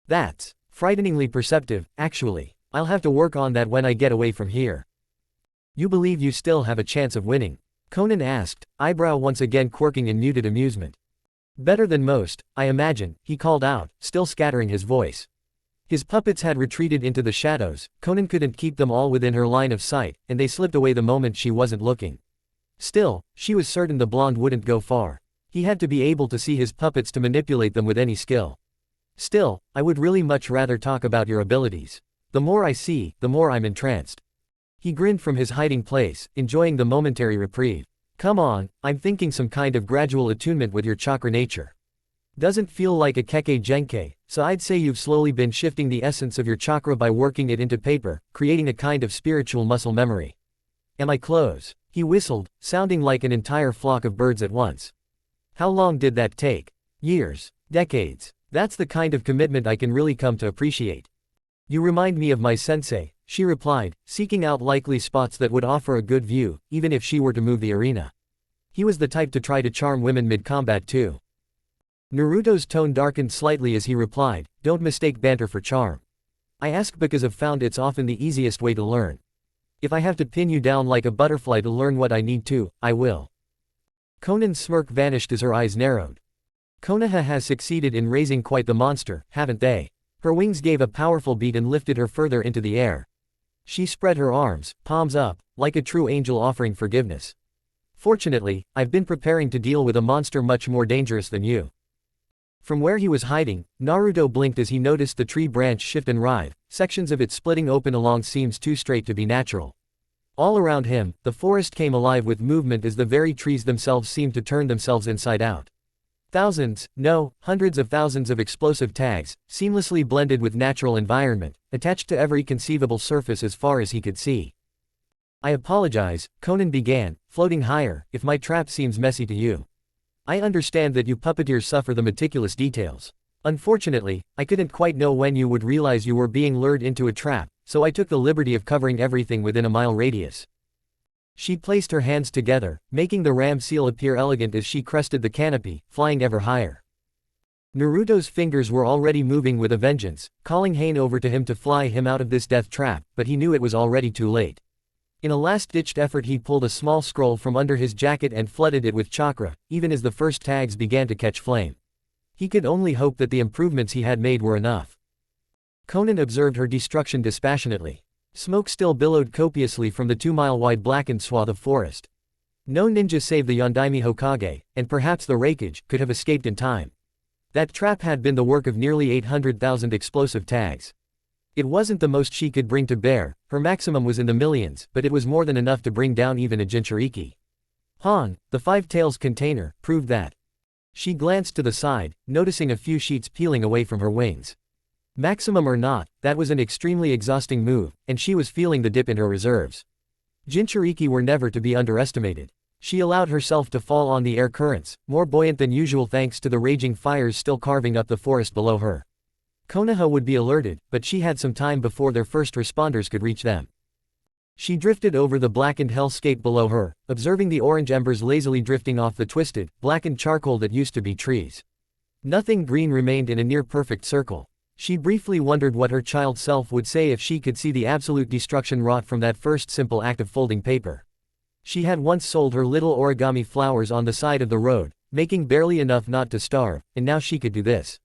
That's frighteningly perceptive, actually. I'll have to work on that when I get away from here. You believe you still have a chance of winning? Conan asked, eyebrow once again quirking in muted amusement. Better than most, I imagine, he called out, still scattering his voice. His puppets had retreated into the shadows. Conan couldn't keep them all within her line of sight, and they slipped away the moment she wasn't looking. Still, she was certain the blonde wouldn't go far. He had to be able to see his puppets to manipulate them with any skill. Still, I would really much rather talk about your abilities. The more I see, the more I'm entranced. He grinned from his hiding place, enjoying the momentary reprieve. Come on, I'm thinking some kind of gradual attunement with your chakra nature. Doesn't feel like a keke genkai, so I'd say you've slowly been shifting the essence of your chakra by working it into paper, creating a kind of spiritual muscle memory. Am I close? He whistled, sounding like an entire flock of birds at once. How long did that take? Years. Decades. That's the kind of commitment I can really come to appreciate. You remind me of my sensei, she replied, seeking out likely spots that would offer a good view, even if she were to move the arena. He was the type to try to charm women mid-combat too. Naruto's tone darkened slightly as he replied, don't mistake banter for charm. I ask because I've found it's often the easiest way to learn. If I have to pin you down like a butterfly to learn what I need to, I will. Conan's smirk vanished as her eyes narrowed. Konoha has succeeded in raising quite the monster, haven't they? Her wings gave a powerful beat and lifted her further into the air. She spread her arms, palms up, like a true angel offering forgiveness. Fortunately, I've been preparing to deal with a monster much more dangerous than you. From where he was hiding, Naruto blinked as he noticed the tree branch shift and writhe, sections of it splitting open along seams too straight to be natural. All around him, the forest came alive with movement as the very trees themselves seemed to turn themselves inside out. Thousands, no, hundreds of thousands of explosive tags, seamlessly blended with natural environment, attached to every conceivable surface as far as he could see. I apologize, Conan began, floating higher, if my trap seems messy to you. I understand that you puppeteers suffer the meticulous details. Unfortunately, I couldn't quite know when you would realize you were being lured into a trap, so I took the liberty of covering everything within a mile radius. She placed her hands together, making the ram seal appear elegant as she crested the canopy, flying ever higher. Naruto's fingers were already moving with a vengeance, calling Hane over to him to fly him out of this death trap, but he knew it was already too late. In a last-ditched effort he pulled a small scroll from under his jacket and flooded it with chakra, even as the first tags began to catch flame. He could only hope that the improvements he had made were enough. Conan observed her destruction dispassionately. Smoke still billowed copiously from the 2-mile-wide blackened swath of forest. No ninja save the Yondaime Hokage, and perhaps the Raikage, could have escaped in time. That trap had been the work of nearly 800,000 explosive tags. It wasn't the most she could bring to bear, her maximum was in the millions, but it was more than enough to bring down even a Jinchuriki. Han, the Five Tails container, proved that. She glanced to the side, noticing a few sheets peeling away from her wings. Maximum or not, that was an extremely exhausting move, and she was feeling the dip in her reserves. Jinchuriki were never to be underestimated. She allowed herself to fall on the air currents, more buoyant than usual thanks to the raging fires still carving up the forest below her. Konoha would be alerted, but she had some time before their first responders could reach them. She drifted over the blackened hellscape below her, observing the orange embers lazily drifting off the twisted, blackened charcoal that used to be trees. Nothing green remained in a near-perfect circle. She briefly wondered what her child self would say if she could see the absolute destruction wrought from that first simple act of folding paper. She had once sold her little origami flowers on the side of the road, making barely enough not to starve, and now she could do this.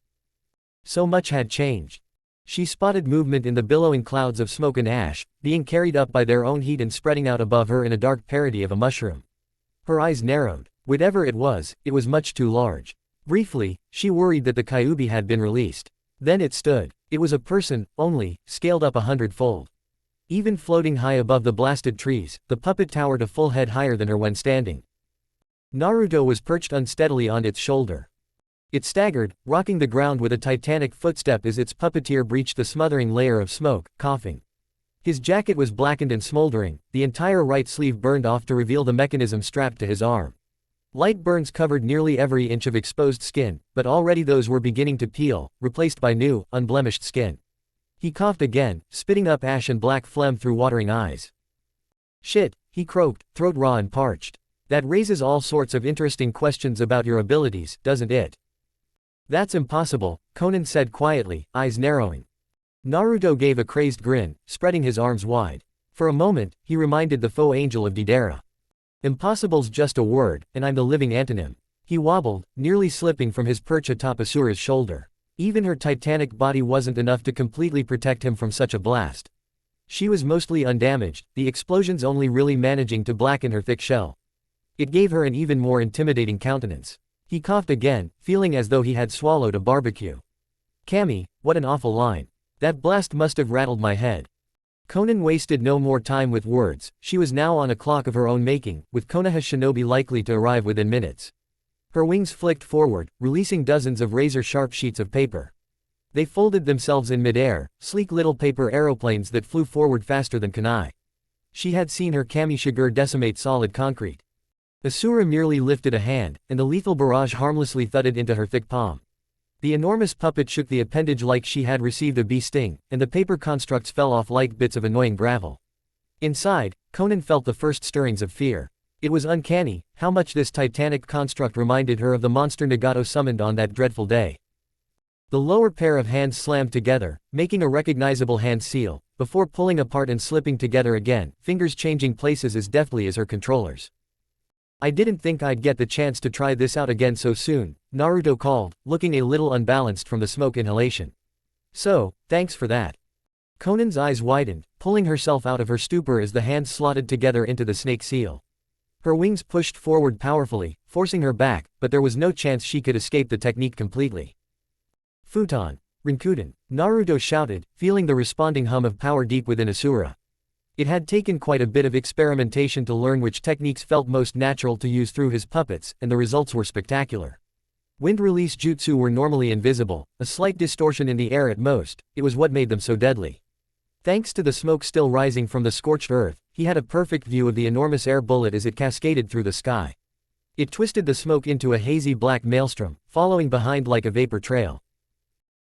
So much had changed. She spotted movement in the billowing clouds of smoke and ash, being carried up by their own heat and spreading out above her in a dark parody of a mushroom. Her eyes narrowed. Whatever it was much too large. Briefly, she worried that the Kyuubi had been released. Then it stood. It was a person, only, scaled up 100-fold. Even floating high above the blasted trees, the puppet towered a full head higher than her when standing. Naruto was perched unsteadily on its shoulder. It staggered, rocking the ground with a titanic footstep as its puppeteer breached the smothering layer of smoke, coughing. His jacket was blackened and smoldering, the entire right sleeve burned off to reveal the mechanism strapped to his arm. Light burns covered nearly every inch of exposed skin, but already those were beginning to peel, replaced by new, unblemished skin. He coughed again, spitting up ash and black phlegm through watering eyes. Shit, he croaked, throat raw and parched. That raises all sorts of interesting questions about your abilities, doesn't it? That's impossible, Conan said quietly, eyes narrowing. Naruto gave a crazed grin, spreading his arms wide. For a moment, he reminded the faux angel of Deidara. Impossible's just a word, and I'm the living antonym. He wobbled, nearly slipping from his perch atop Asura's shoulder. Even her titanic body wasn't enough to completely protect him from such a blast. She was mostly undamaged, the explosions only really managing to blacken her thick shell. It gave her an even more intimidating countenance. He coughed again, feeling as though he had swallowed a barbecue. Cammy, what an awful line. That blast must have rattled my head. Conan wasted no more time with words, she was now on a clock of her own making, with Konoha shinobi likely to arrive within minutes. Her wings flicked forward, releasing dozens of razor-sharp sheets of paper. They folded themselves in midair, sleek little paper aeroplanes that flew forward faster than kunai. She had seen her kami shigur decimate solid concrete. Asura merely lifted a hand, and the lethal barrage harmlessly thudded into her thick palm. The enormous puppet shook the appendage like she had received a bee sting, and the paper constructs fell off like bits of annoying gravel. Inside, Conan felt the first stirrings of fear. It was uncanny, how much this titanic construct reminded her of the monster Nagato summoned on that dreadful day. The lower pair of hands slammed together, making a recognizable hand seal, before pulling apart and slipping together again, fingers changing places as deftly as her controllers. I didn't think I'd get the chance to try this out again so soon, Naruto called, looking a little unbalanced from the smoke inhalation. So, thanks for that. Conan's eyes widened, pulling herself out of her stupor as the hands slotted together into the snake seal. Her wings pushed forward powerfully, forcing her back, but there was no chance she could escape the technique completely. Futon. Rinkuden. Naruto shouted, feeling the responding hum of power deep within Asura. It had taken quite a bit of experimentation to learn which techniques felt most natural to use through his puppets, and the results were spectacular. Wind release jutsu were normally invisible, a slight distortion in the air at most, it was what made them so deadly. Thanks to the smoke still rising from the scorched earth, he had a perfect view of the enormous air bullet as it cascaded through the sky. It twisted the smoke into a hazy black maelstrom, following behind like a vapor trail.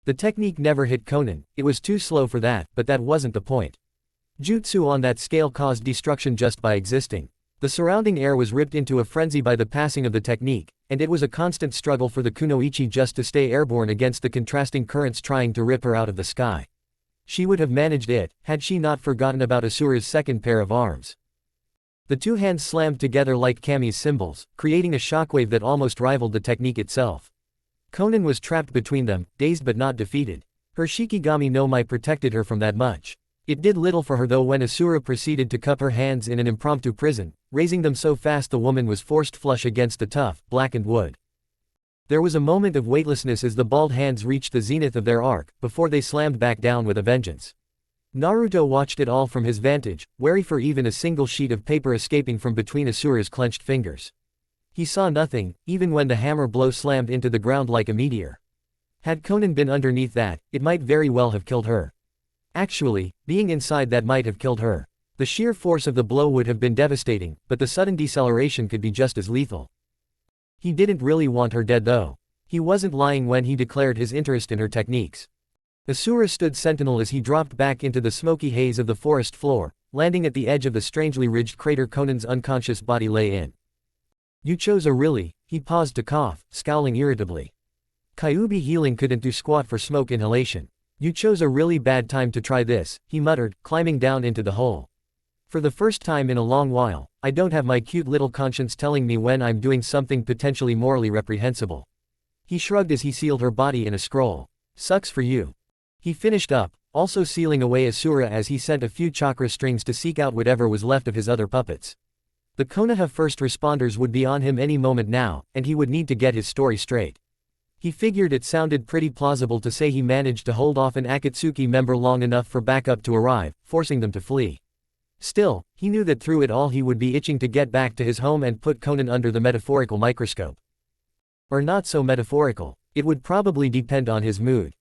The technique never hit Conan, it was too slow for that, but that wasn't the point. Jutsu on that scale caused destruction just by existing. The surrounding air was ripped into a frenzy by the passing of the technique, and it was a constant struggle for the kunoichi just to stay airborne against the contrasting currents trying to rip her out of the sky. She would have managed it, had she not forgotten about Asura's second pair of arms. The two hands slammed together like Kami's cymbals, creating a shockwave that almost rivaled the technique itself. Conan was trapped between them, dazed but not defeated. Her Shikigami no Mai protected her from that much. It did little for her though when Asura proceeded to cup her hands in an impromptu prison, raising them so fast the woman was forced flush against the tough, blackened wood. There was a moment of weightlessness as the balled hands reached the zenith of their arc, before they slammed back down with a vengeance. Naruto watched it all from his vantage, wary for even a single sheet of paper escaping from between Asura's clenched fingers. He saw nothing, even when the hammer blow slammed into the ground like a meteor. Had Conan been underneath that, it might very well have killed her. Actually, being inside that might have killed her. The sheer force of the blow would have been devastating, but the sudden deceleration could be just as lethal. He didn't really want her dead though. He wasn't lying when he declared his interest in her techniques. Asura stood sentinel as he dropped back into the smoky haze of the forest floor, landing at the edge of the strangely ridged crater Conan's unconscious body lay in. You chose a really, he paused to cough, scowling irritably. Kyuubi healing couldn't do squat for smoke inhalation. You chose a really bad time to try this, he muttered, climbing down into the hole. For the first time in a long while, I don't have my cute little conscience telling me when I'm doing something potentially morally reprehensible. He shrugged as he sealed her body in a scroll. Sucks for you. He finished up, also sealing away Asura as he sent a few chakra strings to seek out whatever was left of his other puppets. The Konoha first responders would be on him any moment now, and he would need to get his story straight. He figured it sounded pretty plausible to say he managed to hold off an Akatsuki member long enough for backup to arrive, forcing them to flee. Still, he knew that through it all he would be itching to get back to his home and put Conan under the metaphorical microscope. Or not so metaphorical, it would probably depend on his mood.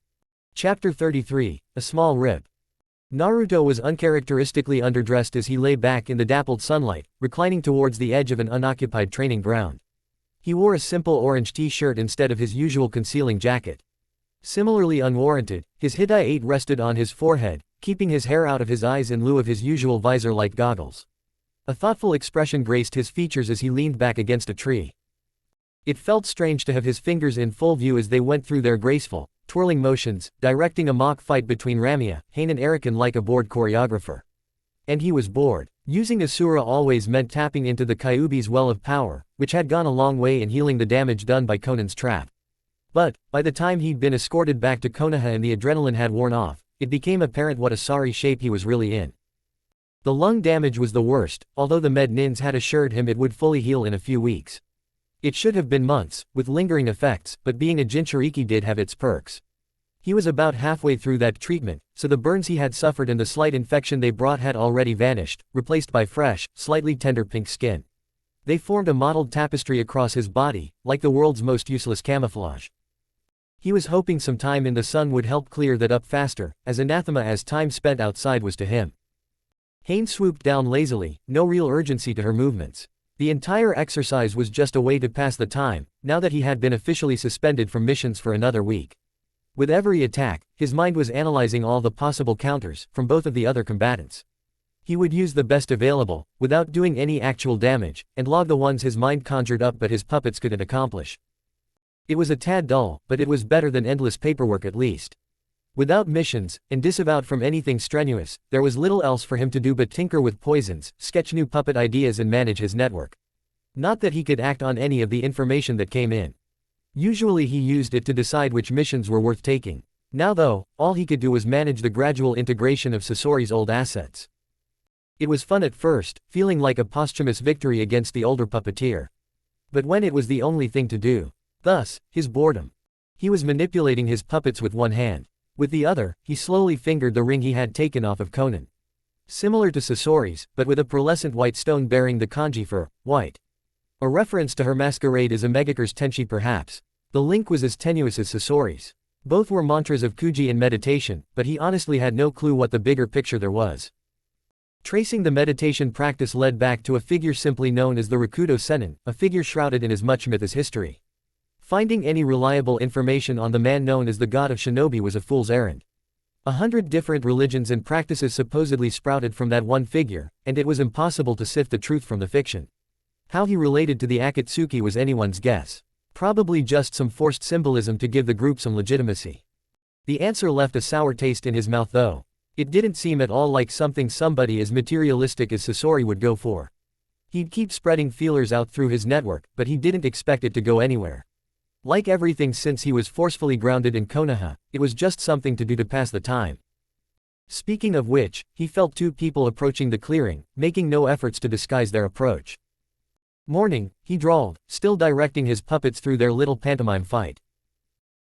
Chapter 33, A Small Rip. Naruto was uncharacteristically underdressed as he lay back in the dappled sunlight, reclining towards the edge of an unoccupied training ground. He wore a simple orange t-shirt instead of his usual concealing jacket. Similarly unwarranted, his hitai rested on his forehead, keeping his hair out of his eyes in lieu of his usual visor-like goggles. A thoughtful expression graced his features as he leaned back against a tree. It felt strange to have his fingers in full view as they went through their graceful, twirling motions, directing a mock fight between Ramya, Hein and Erican like a bored choreographer. And he was bored. Using Asura always meant tapping into the Kyuubi's well of power, which had gone a long way in healing the damage done by Conan's trap. But, by the time he'd been escorted back to Konoha and the adrenaline had worn off, it became apparent what a sorry shape he was really in. The lung damage was the worst, although the med nins had assured him it would fully heal in a few weeks. It should have been months, with lingering effects, but being a Jinchuriki did have its perks. He was about halfway through that treatment, so the burns he had suffered and the slight infection they brought had already vanished, replaced by fresh, slightly tender pink skin. They formed a mottled tapestry across his body, like the world's most useless camouflage. He was hoping some time in the sun would help clear that up faster, as anathema as time spent outside was to him. Hein swooped down lazily, no real urgency to her movements. The entire exercise was just a way to pass the time, now that he had been officially suspended from missions for another week. With every attack, his mind was analyzing all the possible counters, from both of the other combatants. He would use the best available, without doing any actual damage, and log the ones his mind conjured up but his puppets couldn't accomplish. It was a tad dull, but it was better than endless paperwork at least. Without missions, and disavowed from anything strenuous, there was little else for him to do but tinker with poisons, sketch new puppet ideas and manage his network. Not that he could act on any of the information that came in. Usually he used it to decide which missions were worth taking. Now though, all he could do was manage the gradual integration of Sasori's old assets. It was fun at first, feeling like a posthumous victory against the older puppeteer. But when it was the only thing to do. Thus, his boredom. He was manipulating his puppets with one hand. With the other, he slowly fingered the ring he had taken off of Conan. Similar to Sasori's, but with a pearlescent white stone bearing the kanji for white. A reference to her masquerade as a Megakur's tenshi perhaps. The link was as tenuous as Sasori's. Both were mantras of Kuji and meditation, but he honestly had no clue what the bigger picture there was. Tracing the meditation practice led back to a figure simply known as the Rakudo Sennin, a figure shrouded in as much myth as history. Finding any reliable information on the man known as the god of shinobi was a fool's errand. 100 different religions and practices supposedly sprouted from that one figure, and it was impossible to sift the truth from the fiction. How he related to the Akatsuki was anyone's guess. Probably just some forced symbolism to give the group some legitimacy. The answer left a sour taste in his mouth though. It didn't seem at all like something somebody as materialistic as Sasori would go for. He'd keep spreading feelers out through his network, but he didn't expect it to go anywhere. Like everything since he was forcefully grounded in Konoha, it was just something to do to pass the time. Speaking of which, he felt two people approaching the clearing, making no efforts to disguise their approach. Morning, he drawled, still directing his puppets through their little pantomime fight.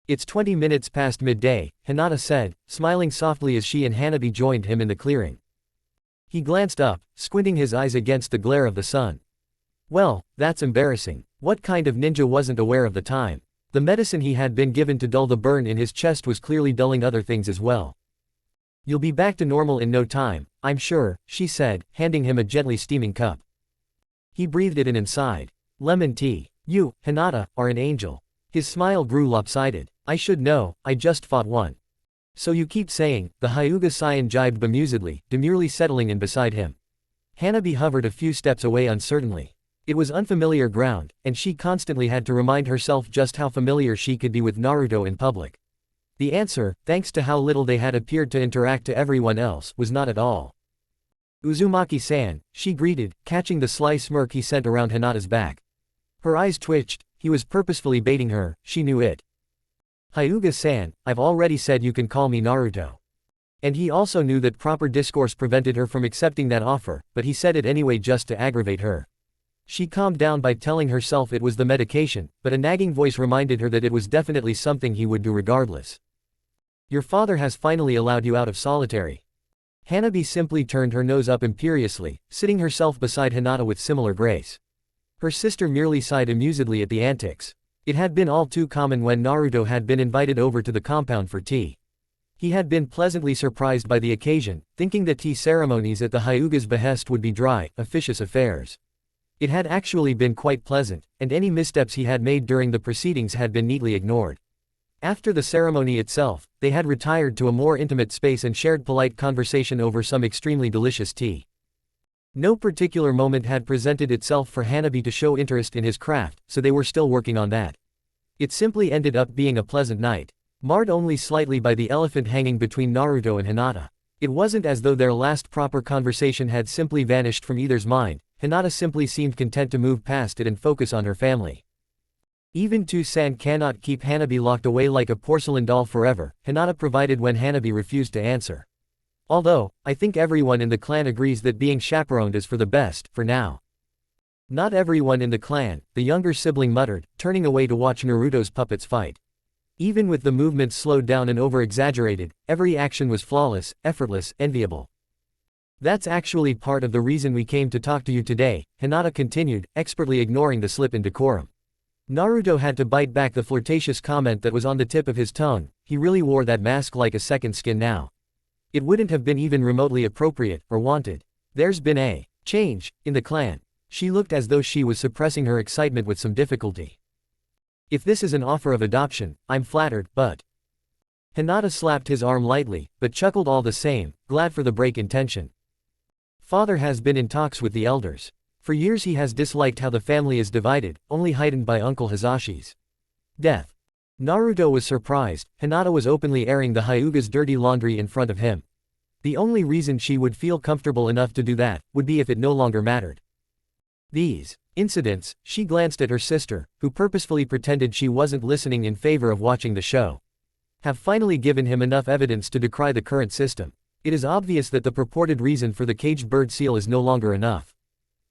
It's 20 minutes past midday, Hinata said, smiling softly as she and Hanabi joined him in the clearing. He glanced up, squinting his eyes against the glare of the sun. Well, that's embarrassing. What kind of ninja wasn't aware of the time? The medicine he had been given to dull the burn in his chest was clearly dulling other things as well. You'll be back to normal in no time, I'm sure, she said, handing him a gently steaming cup. He breathed it in and sighed. Lemon tea. You, Hinata, are an angel. His smile grew lopsided. I should know, I just fought one. So you keep saying, the Hyuga Saiyan jibed bemusedly, demurely settling in beside him. Hanabi hovered a few steps away uncertainly. It was unfamiliar ground, and she constantly had to remind herself just how familiar she could be with Naruto in public. The answer, thanks to how little they had appeared to interact to everyone else, was not at all. Uzumaki-san, she greeted, catching the sly smirk he sent around Hinata's back. Her eyes twitched, he was purposefully baiting her, she knew it. Hyuga-san, I've already said you can call me Naruto. And he also knew that proper discourse prevented her from accepting that offer, but he said it anyway just to aggravate her. She calmed down by telling herself it was the medication, but a nagging voice reminded her that it was definitely something he would do regardless. Your father has finally allowed you out of solitary. Hanabi simply turned her nose up imperiously, sitting herself beside Hinata with similar grace. Her sister merely sighed amusedly at the antics. It had been all too common when Naruto had been invited over to the compound for tea. He had been pleasantly surprised by the occasion, thinking that tea ceremonies at the Hyuga's behest would be dry, officious affairs. It had actually been quite pleasant, and any missteps he had made during the proceedings had been neatly ignored. After the ceremony itself, they had retired to a more intimate space and shared polite conversation over some extremely delicious tea. No particular moment had presented itself for Hanabi to show interest in his craft, so they were still working on that. It simply ended up being a pleasant night, marred only slightly by the elephant hanging between Naruto and Hinata. It wasn't as though their last proper conversation had simply vanished from either's mind. Hinata simply seemed content to move past it and focus on her family. Even Two-san cannot keep Hanabi locked away like a porcelain doll forever, Hinata provided when Hanabi refused to answer. Although, I think everyone in the clan agrees that being chaperoned is for the best, for now. Not everyone in the clan, the younger sibling muttered, turning away to watch Naruto's puppets fight. Even with the movements slowed down and over-exaggerated, every action was flawless, effortless, enviable. That's actually part of the reason we came to talk to you today, Hinata continued, expertly ignoring the slip in decorum. Naruto had to bite back the flirtatious comment that was on the tip of his tongue. He really wore that mask like a second skin now. It wouldn't have been even remotely appropriate, or wanted. There's been a change in the clan. She looked as though she was suppressing her excitement with some difficulty. If this is an offer of adoption, I'm flattered, but... Hinata slapped his arm lightly, but chuckled all the same, glad for the break in tension. Father has been in talks with the elders. For years he has disliked how the family is divided, only heightened by Uncle Hisashi's death. Naruto was surprised. Hinata was openly airing the Hyuga's dirty laundry in front of him. The only reason she would feel comfortable enough to do that would be if it no longer mattered. These incidents, she glanced at her sister, who purposefully pretended she wasn't listening in favor of watching the show, have finally given him enough evidence to decry the current system. It is obvious that the purported reason for the caged bird seal is no longer enough.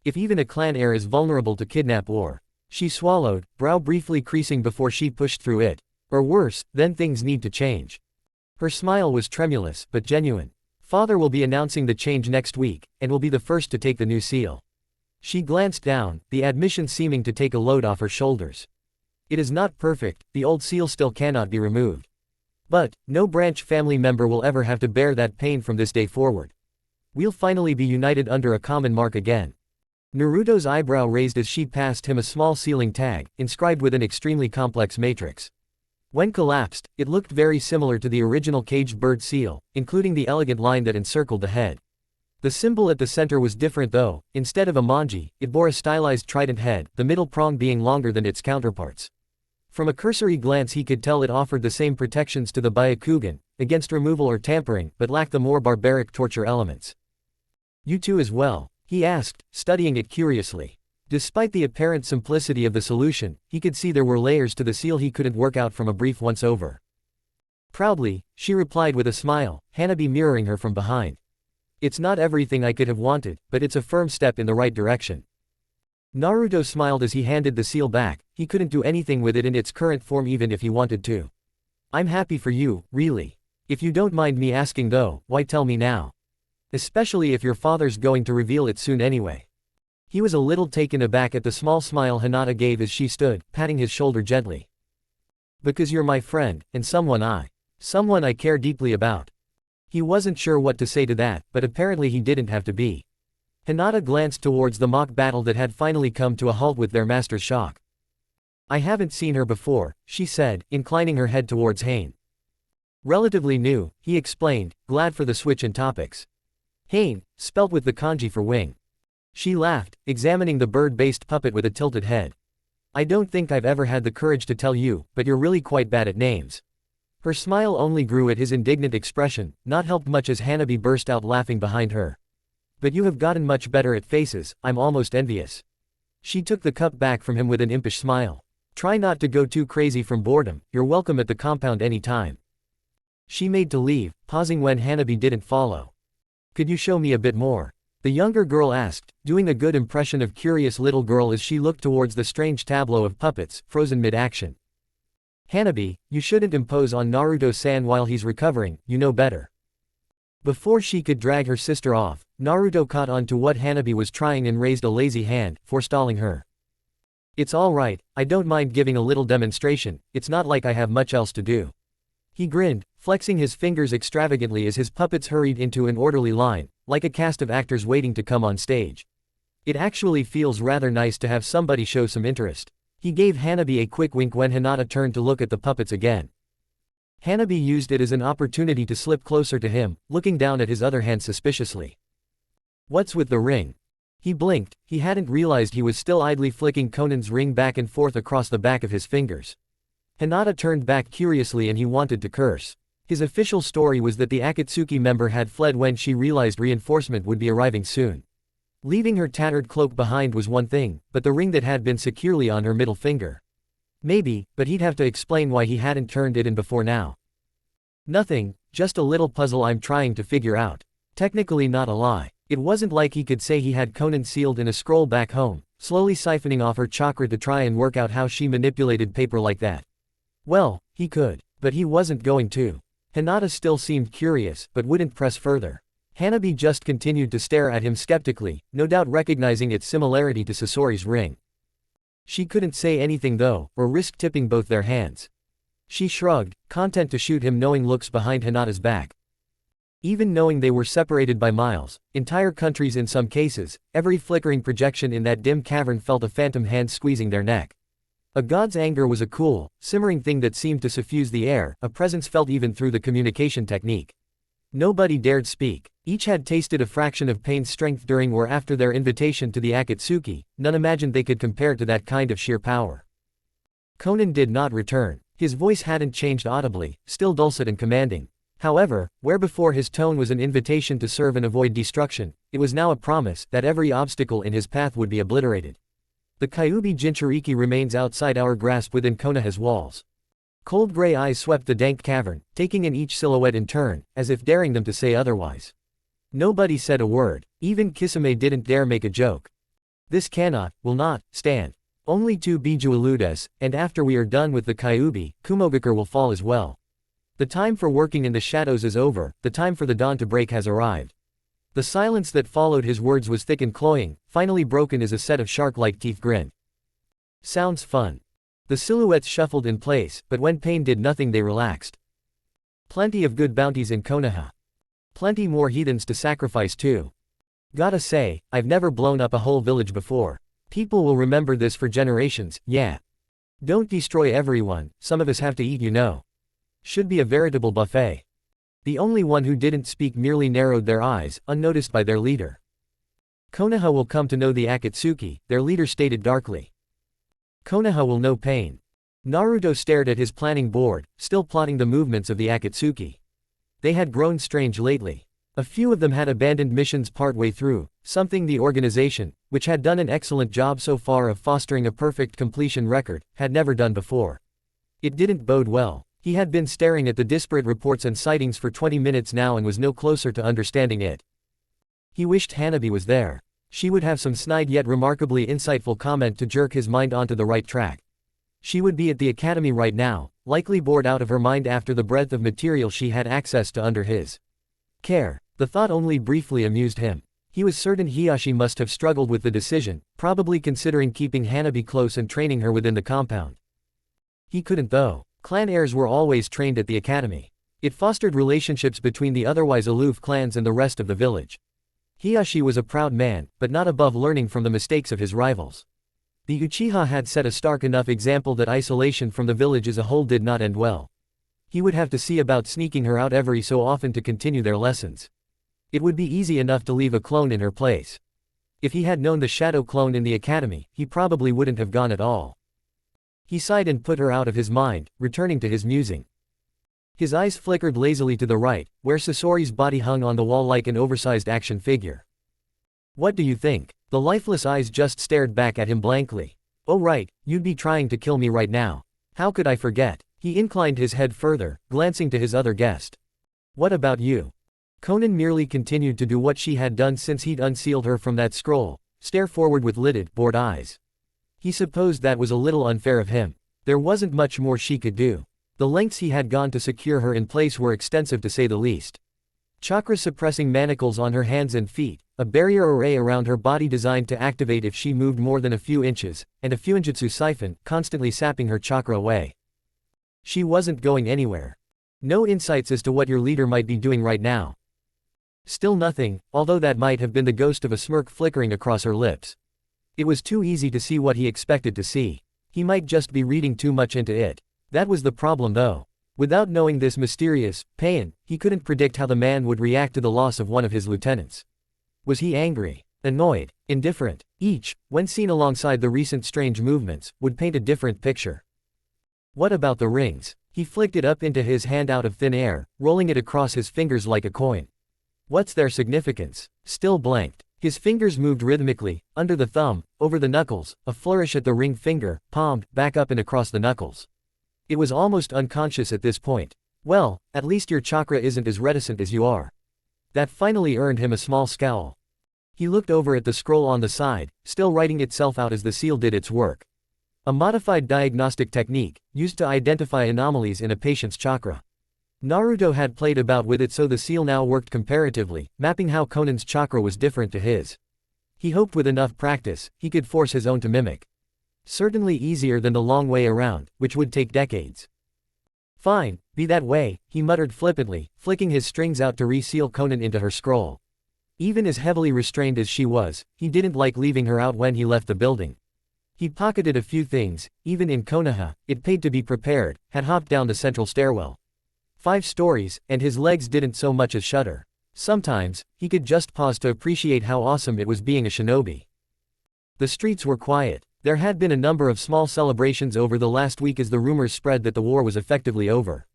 If even a clan heir is vulnerable to kidnap or... She swallowed, brow briefly creasing before she pushed through it. Or worse, then things need to change. Her smile was tremulous, but genuine. Father will be announcing the change next week, and will be the first to take the new seal. She glanced down, the admission seeming to take a load off her shoulders. It is not perfect, the old seal still cannot be removed. But, no branch family member will ever have to bear that pain from this day forward. We'll finally be united under a common mark again. Naruto's eyebrow raised as she passed him a small sealing tag, inscribed with an extremely complex matrix. When collapsed, it looked very similar to the original caged bird seal, including the elegant line that encircled the head. The symbol at the center was different though. Instead of a manji, it bore a stylized trident head, the middle prong being longer than its counterparts. From a cursory glance he could tell it offered the same protections to the Byakugan, against removal or tampering, but lacked the more barbaric torture elements. You too as well? He asked, studying it curiously. Despite the apparent simplicity of the solution, he could see there were layers to the seal he couldn't work out from a brief once-over. Proudly, she replied with a smile, Hanabi mirroring her from behind. It's not everything I could have wanted, but it's a firm step in the right direction. Naruto smiled as he handed the seal back. He couldn't do anything with it in its current form even if he wanted to. I'm happy for you, really. If you don't mind me asking though, why tell me now? Especially if your father's going to reveal it soon anyway. He was a little taken aback at the small smile Hinata gave as she stood, patting his shoulder gently. Because you're my friend, and someone I care deeply about. He wasn't sure what to say to that, but apparently he didn't have to be. Hinata glanced towards the mock battle that had finally come to a halt with their master's shock. I haven't seen her before, she said, inclining her head towards Hain. Relatively new, he explained, glad for the switch in topics. Hain, spelt with the kanji for wing. She laughed, examining the bird-based puppet with a tilted head. I don't think I've ever had the courage to tell you, but you're really quite bad at names. Her smile only grew at his indignant expression, not helped much as Hanabi burst out laughing behind her. But you have gotten much better at faces, I'm almost envious. She took the cup back from him with an impish smile. Try not to go too crazy from boredom, you're welcome at the compound any time. She made to leave, pausing when Hanabi didn't follow. Could you show me a bit more? The younger girl asked, doing a good impression of curious little girl as she looked towards the strange tableau of puppets, frozen mid-action. Hanabi, you shouldn't impose on Naruto-san while he's recovering, you know better. Before she could drag her sister off, Naruto caught on to what Hanabi was trying and raised a lazy hand, forestalling her. It's all right, I don't mind giving a little demonstration, it's not like I have much else to do. He grinned, flexing his fingers extravagantly as his puppets hurried into an orderly line, like a cast of actors waiting to come on stage. It actually feels rather nice to have somebody show some interest. He gave Hanabi a quick wink when Hinata turned to look at the puppets again. Hanabi used it as an opportunity to slip closer to him, looking down at his other hand suspiciously. What's with the ring? He blinked, he hadn't realized he was still idly flicking Conan's ring back and forth across the back of his fingers. Hinata turned back curiously and he wanted to curse. His official story was that the Akatsuki member had fled when she realized reinforcement would be arriving soon. Leaving her tattered cloak behind was one thing, but the ring that had been securely on her middle finger. Maybe, but he'd have to explain why he hadn't turned it in before now. Nothing, just a little puzzle I'm trying to figure out. Technically not a lie. It wasn't like he could say he had Conan sealed in a scroll back home, slowly siphoning off her chakra to try and work out how she manipulated paper like that. Well, he could, but he wasn't going to. Hinata still seemed curious, but wouldn't press further. Hanabi just continued to stare at him skeptically, no doubt recognizing its similarity to Sasori's ring. She couldn't say anything though, or risk tipping both their hands. She shrugged, content to shoot him knowing looks behind Hinata's back. Even knowing they were separated by miles, entire countries in some cases, every flickering projection in that dim cavern felt a phantom hand squeezing their neck. A god's anger was a cool, simmering thing that seemed to suffuse the air, a presence felt even through the communication technique. Nobody dared speak. Each had tasted a fraction of pain's strength during or after their invitation to the Akatsuki, none imagined they could compare to that kind of sheer power. Conan did not return. His voice hadn't changed audibly, still dulcet and commanding. However, where before his tone was an invitation to serve and avoid destruction, it was now a promise that every obstacle in his path would be obliterated. The Kyuubi Jinchuriki remains outside our grasp within Konoha's walls. Cold gray eyes swept the dank cavern, taking in each silhouette in turn, as if daring them to say otherwise. Nobody said a word, even Kisame didn't dare make a joke. This cannot, will not, stand. Only two Biju eludes, and after we are done with the Kyuubi, Kumogakure will fall as well. The time for working in the shadows is over, the time for the dawn to break has arrived. The silence that followed his words was thick and cloying, finally broken as a set of shark-like teeth grinned. Sounds fun. The silhouettes shuffled in place, but when pain did nothing they relaxed. Plenty of good bounties in Konoha. Plenty more heathens to sacrifice too. Gotta say, I've never blown up a whole village before. People will remember this for generations, yeah. Don't destroy everyone, some of us have to eat you know. Should be a veritable buffet. The only one who didn't speak merely narrowed their eyes, unnoticed by their leader. Konoha will come to know the Akatsuki, their leader stated darkly. Konoha will know pain. Naruto stared at his planning board, still plotting the movements of the Akatsuki. They had grown strange lately. A few of them had abandoned missions partway through, something the organization, which had done an excellent job so far of fostering a perfect completion record, had never done before. It didn't bode well. He had been staring at the disparate reports and sightings for 20 minutes now and was no closer to understanding it. He wished Hanabi was there. She would have some snide yet remarkably insightful comment to jerk his mind onto the right track. She would be at the academy right now, likely bored out of her mind after the breadth of material she had access to under his care. The thought only briefly amused him. He was certain Hiyashi must have struggled with the decision, probably considering keeping Hanabi close and training her within the compound. He couldn't though. Clan heirs were always trained at the academy. It fostered relationships between the otherwise aloof clans and the rest of the village. Hiyashi was a proud man, but not above learning from the mistakes of his rivals. The Uchiha had set a stark enough example that isolation from the village as a whole did not end well. He would have to see about sneaking her out every so often to continue their lessons. It would be easy enough to leave a clone in her place. If he had known the shadow clone in the academy, he probably wouldn't have gone at all. He sighed and put her out of his mind, returning to his musing. His eyes flickered lazily to the right, where Sasori's body hung on the wall like an oversized action figure. What do you think? The lifeless eyes just stared back at him blankly. Oh right, you'd be trying to kill me right now. How could I forget? He inclined his head further, glancing to his other guest. What about you? Conan merely continued to do what she had done since he'd unsealed her from that scroll, stare forward with lidded, bored eyes. He supposed that was a little unfair of him. There wasn't much more she could do. The lengths he had gone to secure her in place were extensive to say the least. Chakra-suppressing manacles on her hands and feet, a barrier array around her body designed to activate if she moved more than a few inches, and a Fuinjutsu siphon, constantly sapping her chakra away. She wasn't going anywhere. No insights as to what your leader might be doing right now. Still nothing, although that might have been the ghost of a smirk flickering across her lips. It was too easy to see what he expected to see. He might just be reading too much into it. That was the problem though. Without knowing this mysterious pain, he couldn't predict how the man would react to the loss of one of his lieutenants. Was he angry? Annoyed, indifferent, each, when seen alongside the recent strange movements, would paint a different picture. What about the rings? He flicked it up into his hand out of thin air, rolling it across his fingers like a coin. What's their significance? Still blanked. His fingers moved rhythmically, under the thumb, over the knuckles, a flourish at the ring finger, palmed, back up and across the knuckles. It was almost unconscious at this point. Well, at least your chakra isn't as reticent as you are. That finally earned him a small scowl. He looked over at the scroll on the side, still writing itself out as the seal did its work. A modified diagnostic technique, used to identify anomalies in a patient's chakra. Naruto had played about with it, so the seal now worked comparatively, mapping how Conan's chakra was different to his. He hoped with enough practice, he could force his own to mimic. Certainly easier than the long way around, which would take decades. Fine, be that way, he muttered flippantly, flicking his strings out to re-seal Conan into her scroll. Even as heavily restrained as she was, he didn't like leaving her out when he left the building. He pocketed a few things, even in Konoha, it paid to be prepared, had hopped down the central stairwell. 5 stories, and his legs didn't so much as shudder. Sometimes, he could just pause to appreciate how awesome it was being a shinobi. The streets were quiet. There had been a number of small celebrations over the last week as the rumors spread that the war was effectively over.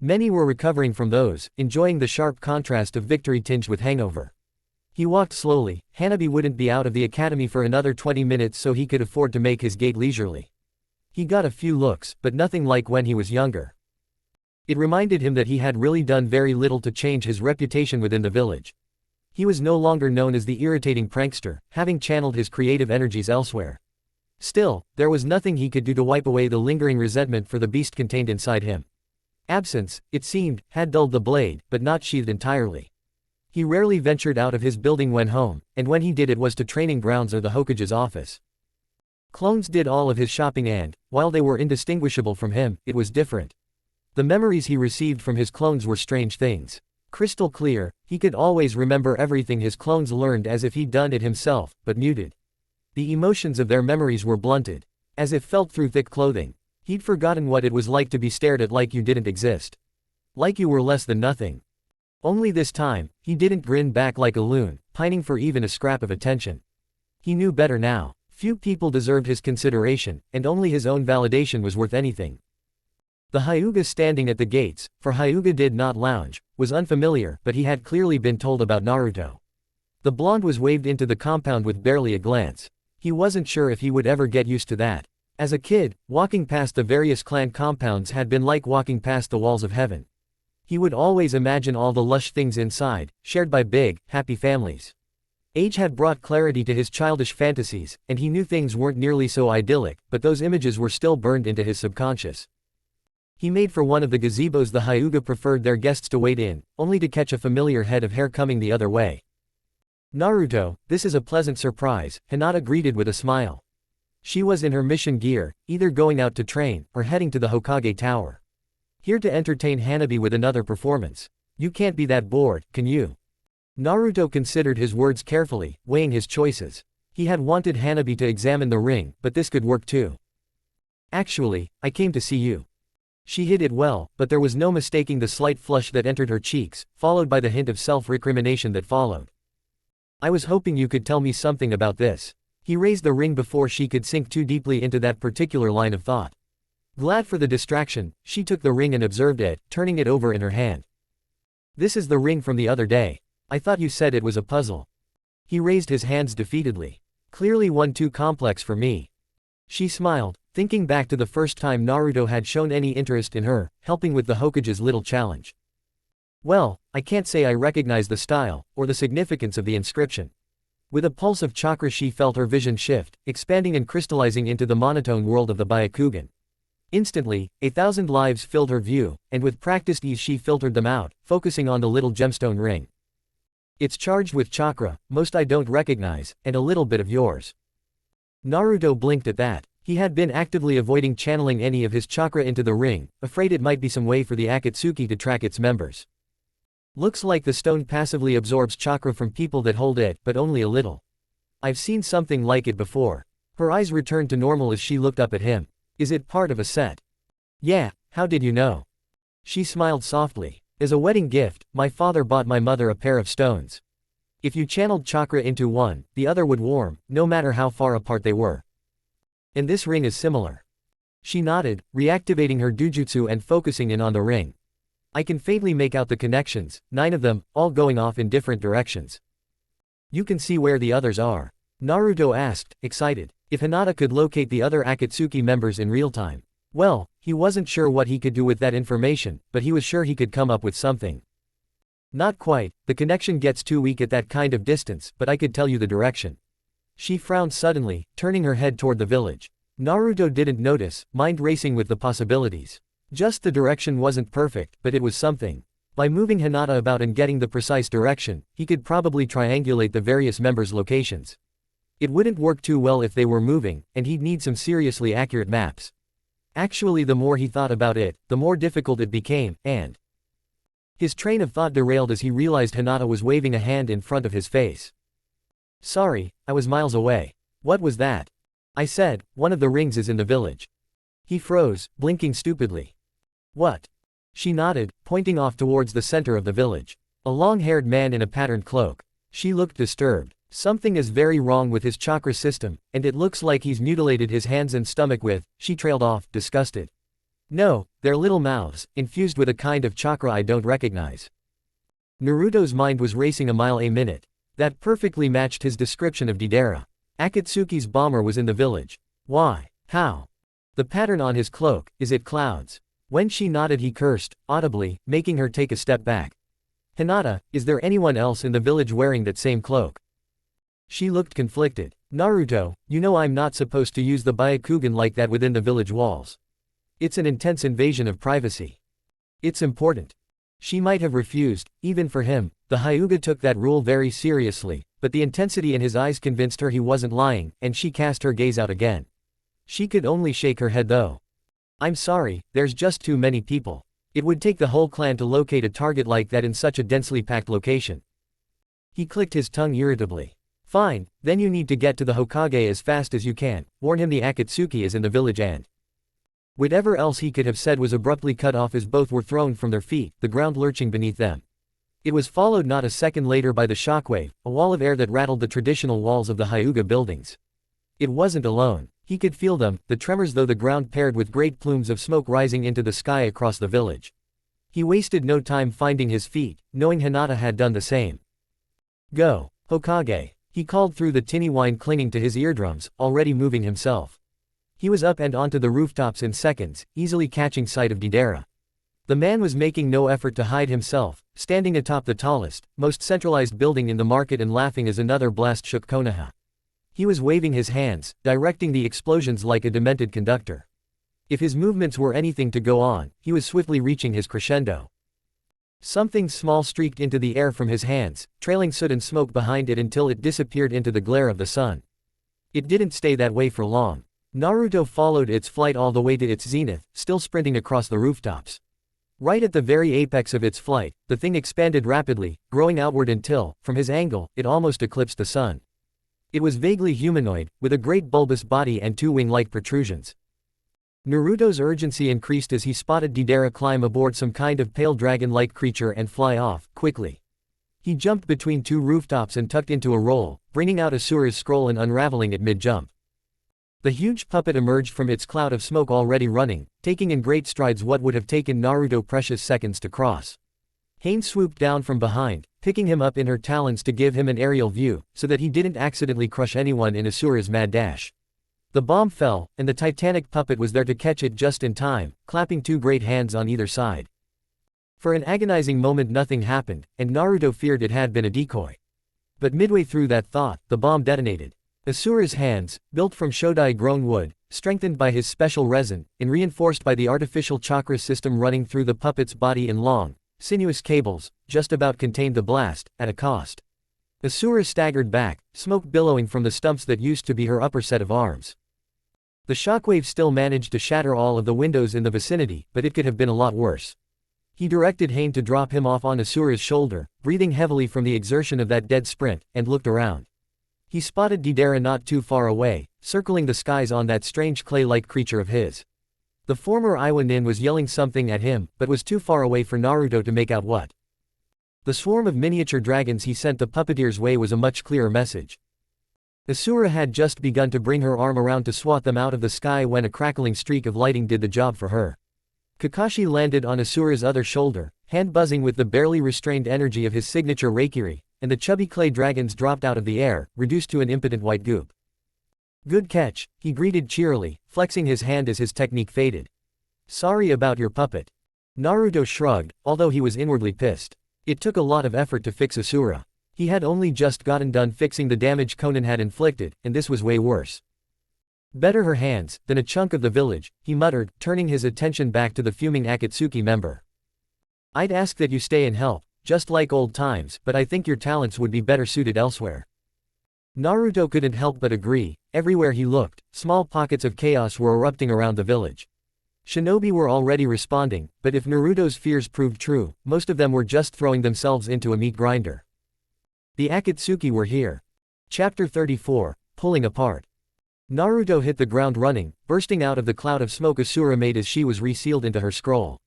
Many were recovering from those, enjoying the sharp contrast of victory tinged with hangover. He walked slowly. Hanabi wouldn't be out of the academy for another 20 minutes, so he could afford to make his gait leisurely. He got a few looks, but nothing like when he was younger. It reminded him that he had really done very little to change his reputation within the village. He was no longer known as the irritating prankster, having channeled his creative energies elsewhere. Still, there was nothing he could do to wipe away the lingering resentment for the beast contained inside him. Absence, it seemed, had dulled the blade, but not sheathed entirely. He rarely ventured out of his building when home, and when he did it was to training grounds or the Hokage's office. Clones did all of his shopping and, while they were indistinguishable from him, it was different. The memories he received from his clones were strange things. Crystal clear, he could always remember everything his clones learned as if he'd done it himself, but muted. The emotions of their memories were blunted, as if felt through thick clothing. He'd forgotten what it was like to be stared at like you didn't exist. Like you were less than nothing. Only this time, he didn't grin back like a loon, pining for even a scrap of attention. He knew better now. Few people deserved his consideration, and only his own validation was worth anything. The Hyuga standing at the gates, for Hyuga did not lounge, was unfamiliar, but he had clearly been told about Naruto. The blonde was waved into the compound with barely a glance. He wasn't sure if he would ever get used to that. As a kid, walking past the various clan compounds had been like walking past the walls of heaven. He would always imagine all the lush things inside, shared by big, happy families. Age had brought clarity to his childish fantasies, and he knew things weren't nearly so idyllic, but those images were still burned into his subconscious. He made for one of the gazebos the Hyuga preferred their guests to wait in, only to catch a familiar head of hair coming the other way. Naruto, this is a pleasant surprise, Hinata greeted with a smile. She was in her mission gear, either going out to train, or heading to the Hokage Tower. Here to entertain Hanabi with another performance. You can't be that bored, can you? Naruto considered his words carefully, weighing his choices. He had wanted Hanabi to examine the ring, but this could work too. Actually, I came to see you. She hid it well, but there was no mistaking the slight flush that entered her cheeks, followed by the hint of self-recrimination that followed. I was hoping you could tell me something about this. He raised the ring before she could sink too deeply into that particular line of thought. Glad for the distraction, she took the ring and observed it, turning it over in her hand. This is the ring from the other day. I thought you said it was a puzzle. He raised his hands defeatedly. Clearly one too complex for me. She smiled, thinking back to the first time Naruto had shown any interest in her, helping with the Hokage's little challenge. Well, I can't say I recognize the style, or the significance of the inscription. With a pulse of chakra she felt her vision shift, expanding and crystallizing into the monotone world of the Byakugan. Instantly, 1,000 lives filled her view, and with practiced ease she filtered them out, focusing on the little gemstone ring. It's charged with chakra, most I don't recognize, and a little bit of yours. Naruto blinked at that. He had been actively avoiding channeling any of his chakra into the ring, afraid it might be some way for the Akatsuki to track its members. Looks like the stone passively absorbs chakra from people that hold it, but only a little. I've seen something like it before. Her eyes returned to normal as she looked up at him. Is it part of a set? Yeah, how did you know? She smiled softly. As a wedding gift, my father bought my mother a pair of stones. If you channeled chakra into one, the other would warm, no matter how far apart they were. And this ring is similar. She nodded, reactivating her dojutsu and focusing in on the ring. I can faintly make out the connections, 9 of them, all going off in different directions. You can see where the others are? Naruto asked, excited. If Hinata could locate the other Akatsuki members in real time. Well, he wasn't sure what he could do with that information, but he was sure he could come up with something. Not quite, the connection gets too weak at that kind of distance, but I could tell you the direction. She frowned suddenly, turning her head toward the village. Naruto didn't notice, mind racing with the possibilities. Just the direction wasn't perfect, but it was something. By moving Hinata about and getting the precise direction, he could probably triangulate the various members' locations. It wouldn't work too well if they were moving, and he'd need some seriously accurate maps. Actually, the more he thought about it, the more difficult it became, and his train of thought derailed as he realized Hinata was waving a hand in front of his face. Sorry, I was miles away. What was that? I said, one of the rings is in the village. He froze, blinking stupidly. What? She nodded, pointing off towards the center of the village. A long-haired man in a patterned cloak. She looked disturbed. Something is very wrong with his chakra system, and it looks like he's mutilated his hands and stomach with. She trailed off, disgusted. No, they're little mouths, infused with a kind of chakra I don't recognize. Naruto's mind was racing a mile a minute. That perfectly matched his description of Deidara. Akatsuki's bomber was in the village. Why? How? The pattern on his cloak, is it clouds? When she nodded he cursed, audibly, making her take a step back. Hinata, is there anyone else in the village wearing that same cloak? She looked conflicted. Naruto, you know I'm not supposed to use the Byakugan like that within the village walls. It's an intense invasion of privacy. It's important. She might have refused, even for him. The Hyuga took that rule very seriously, but the intensity in his eyes convinced her he wasn't lying, and she cast her gaze out again. She could only shake her head though. I'm sorry, there's just too many people. It would take the whole clan to locate a target like that in such a densely packed location. He clicked his tongue irritably. Fine, then you need to get to the Hokage as fast as you can. Warn him the Akatsuki is in the village and whatever else he could have said was abruptly cut off as both were thrown from their feet, the ground lurching beneath them. It was followed not a second later by the shockwave, a wall of air that rattled the traditional walls of the Hyuga buildings. It wasn't alone. He could feel them, the tremors though the ground paired with great plumes of smoke rising into the sky across the village. He wasted no time finding his feet, knowing Hinata had done the same. Go, Hokage. He called through the tinny whine clinging to his eardrums, already moving himself. He was up and onto the rooftops in seconds, easily catching sight of Deidara. The man was making no effort to hide himself, standing atop the tallest, most centralized building in the market and laughing as another blast shook Konoha. He was waving his hands, directing the explosions like a demented conductor. If his movements were anything to go on, he was swiftly reaching his crescendo. Something small streaked into the air from his hands, trailing soot and smoke behind it until it disappeared into the glare of the sun. It didn't stay that way for long. Naruto followed its flight all the way to its zenith, still sprinting across the rooftops. Right at the very apex of its flight, the thing expanded rapidly, growing outward until, from his angle, it almost eclipsed the sun. It was vaguely humanoid, with a great bulbous body and 2 wing-like protrusions. Naruto's urgency increased as he spotted Deidara climb aboard some kind of pale dragon-like creature and fly off, quickly. He jumped between 2 rooftops and tucked into a roll, bringing out Asura's scroll and unraveling it mid-jump. The huge puppet emerged from its cloud of smoke already running, taking in great strides what would have taken Naruto precious seconds to cross. Pain swooped down from behind, picking him up in her talons to give him an aerial view, so that he didn't accidentally crush anyone in Asura's mad dash. The bomb fell, and the titanic puppet was there to catch it just in time, clapping 2 great hands on either side. For an agonizing moment nothing happened, and Naruto feared it had been a decoy. But midway through that thought, the bomb detonated. Asura's hands, built from Shodai-grown wood, strengthened by his special resin, and reinforced by the artificial chakra system running through the puppet's body in long, sinuous cables, just about contained the blast, at a cost. Asura staggered back, smoke billowing from the stumps that used to be her upper set of arms. The shockwave still managed to shatter all of the windows in the vicinity, but it could have been a lot worse. He directed Hane to drop him off on Asura's shoulder, breathing heavily from the exertion of that dead sprint, and looked around. He spotted Deidara not too far away, circling the skies on that strange clay-like creature of his. The former Iwa Nin was yelling something at him, but was too far away for Naruto to make out what. The swarm of miniature dragons he sent the puppeteer's way was a much clearer message. Asura had just begun to bring her arm around to swat them out of the sky when a crackling streak of lighting did the job for her. Kakashi landed on Asura's other shoulder, hand buzzing with the barely restrained energy of his signature Reikiri, and the chubby clay dragons dropped out of the air, reduced to an impotent white goop. "Good catch," he greeted cheerily, flexing his hand as his technique faded. "Sorry about your puppet." Naruto shrugged, although he was inwardly pissed. It took a lot of effort to fix Asura. He had only just gotten done fixing the damage Konan had inflicted, and this was way worse. "Better her hands than a chunk of the village," he muttered, turning his attention back to the fuming Akatsuki member. "I'd ask that you stay and help, just like old times, but I think your talents would be better suited elsewhere." Naruto couldn't help but agree. Everywhere he looked, small pockets of chaos were erupting around the village. Shinobi were already responding, but if Naruto's fears proved true, most of them were just throwing themselves into a meat grinder. The Akatsuki were here. Chapter 34, Pulling Apart. Naruto hit the ground running, bursting out of the cloud of smoke Asura made as she was resealed into her scroll.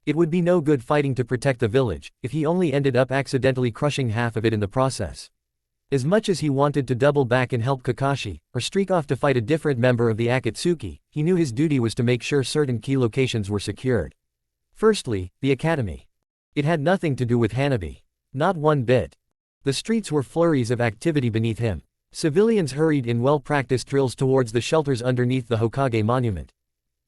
It would be no good fighting to protect the village, if he only ended up accidentally crushing half of it in the process. As much as he wanted to double back and help Kakashi, or streak off to fight a different member of the Akatsuki, he knew his duty was to make sure certain key locations were secured. Firstly, the academy. It had nothing to do with Hanabi. Not one bit. The streets were flurries of activity beneath him. Civilians hurried in well-practiced drills towards the shelters underneath the Hokage monument.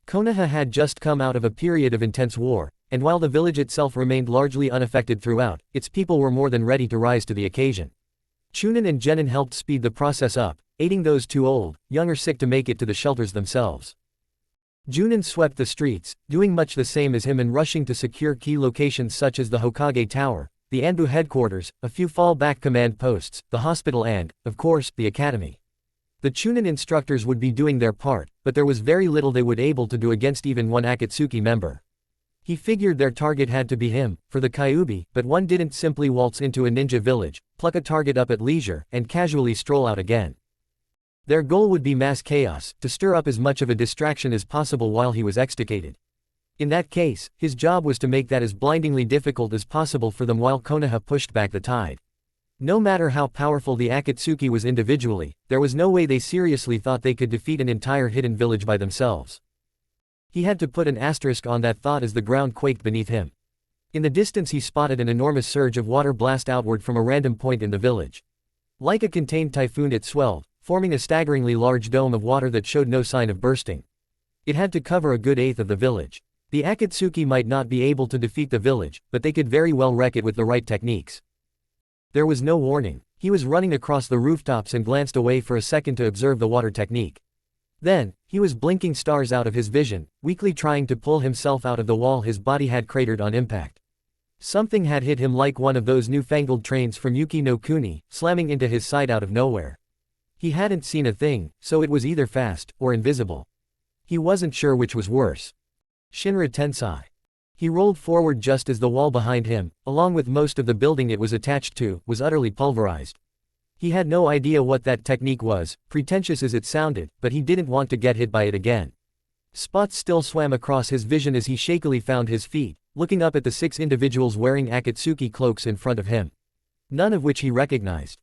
Konoha had just come out of a period of intense war, and while the village itself remained largely unaffected throughout, its people were more than ready to rise to the occasion. Chunin and Genin helped speed the process up, aiding those too old, young or sick to make it to the shelters themselves. Junin swept the streets, doing much the same as him and rushing to secure key locations such as the Hokage Tower, the Anbu headquarters, a few fallback command posts, the hospital and, of course, the academy. The Chunin instructors would be doing their part, but there was very little they would able to do against even one Akatsuki member. He figured their target had to be him, for the Kyuubi, but one didn't simply waltz into a ninja village, pluck a target up at leisure, and casually stroll out again. Their goal would be mass chaos, to stir up as much of a distraction as possible while he was extricated. In that case, his job was to make that as blindingly difficult as possible for them while Konoha pushed back the tide. No matter how powerful the Akatsuki was individually, there was no way they seriously thought they could defeat an entire hidden village by themselves. He had to put an asterisk on that thought as the ground quaked beneath him. In the distance he spotted an enormous surge of water blast outward from a random point in the village. Like a contained typhoon it swelled, forming a staggeringly large dome of water that showed no sign of bursting. It had to cover a good eighth of the village. The Akatsuki might not be able to defeat the village, but they could very well wreck it with the right techniques. There was no warning. He was running across the rooftops and glanced away for a second to observe the water technique. Then, he was blinking stars out of his vision, weakly trying to pull himself out of the wall his body had cratered on impact. Something had hit him like one of those newfangled trains from Yuki no Kuni, slamming into his side out of nowhere. He hadn't seen a thing, so it was either fast, or invisible. He wasn't sure which was worse. Shinra Tensai. He rolled forward just as the wall behind him, along with most of the building it was attached to, was utterly pulverized. He had no idea what that technique was, pretentious as it sounded, but he didn't want to get hit by it again. Spots still swam across his vision as he shakily found his feet, looking up at the 6 individuals wearing Akatsuki cloaks in front of him. None of which he recognized.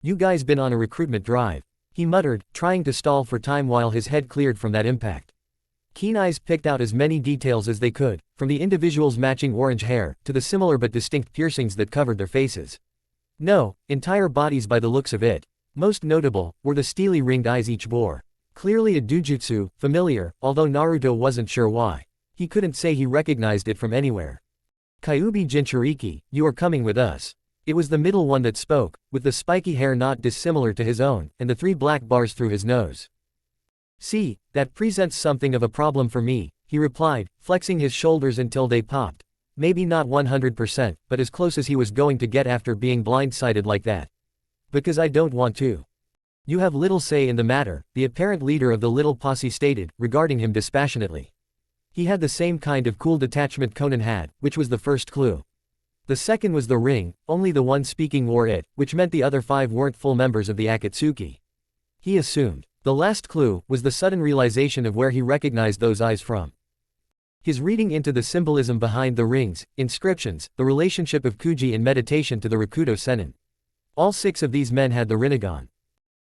"You guys been on a recruitment drive," he muttered, trying to stall for time while his head cleared from that impact. Keen eyes picked out as many details as they could, from the individuals' matching orange hair, to the similar but distinct piercings that covered their faces. No, entire bodies by the looks of it. Most notable, were the steely ringed eyes each bore. Clearly a dujutsu, familiar, although Naruto wasn't sure why. He couldn't say he recognized it from anywhere. "Kyuubi Jinchuriki, you are coming with us." It was the middle one that spoke, with the spiky hair not dissimilar to his own, and the 3 black bars through his nose. "See, that presents something of a problem for me," he replied, flexing his shoulders until they popped. Maybe not 100%, but as close as he was going to get after being blindsided like that. "Because I don't want to." "You have little say in the matter," the apparent leader of the little posse stated, regarding him dispassionately. He had the same kind of cool detachment Conan had, which was the first clue. The second was the ring, only the one speaking wore it, which meant the other 5 weren't full members of the Akatsuki. He assumed. The last clue was the sudden realization of where he recognized those eyes from. His reading into the symbolism behind the rings, inscriptions, the relationship of Kuji in meditation to the Rakuto Sennin. All 6 of these men had the Rinnegan.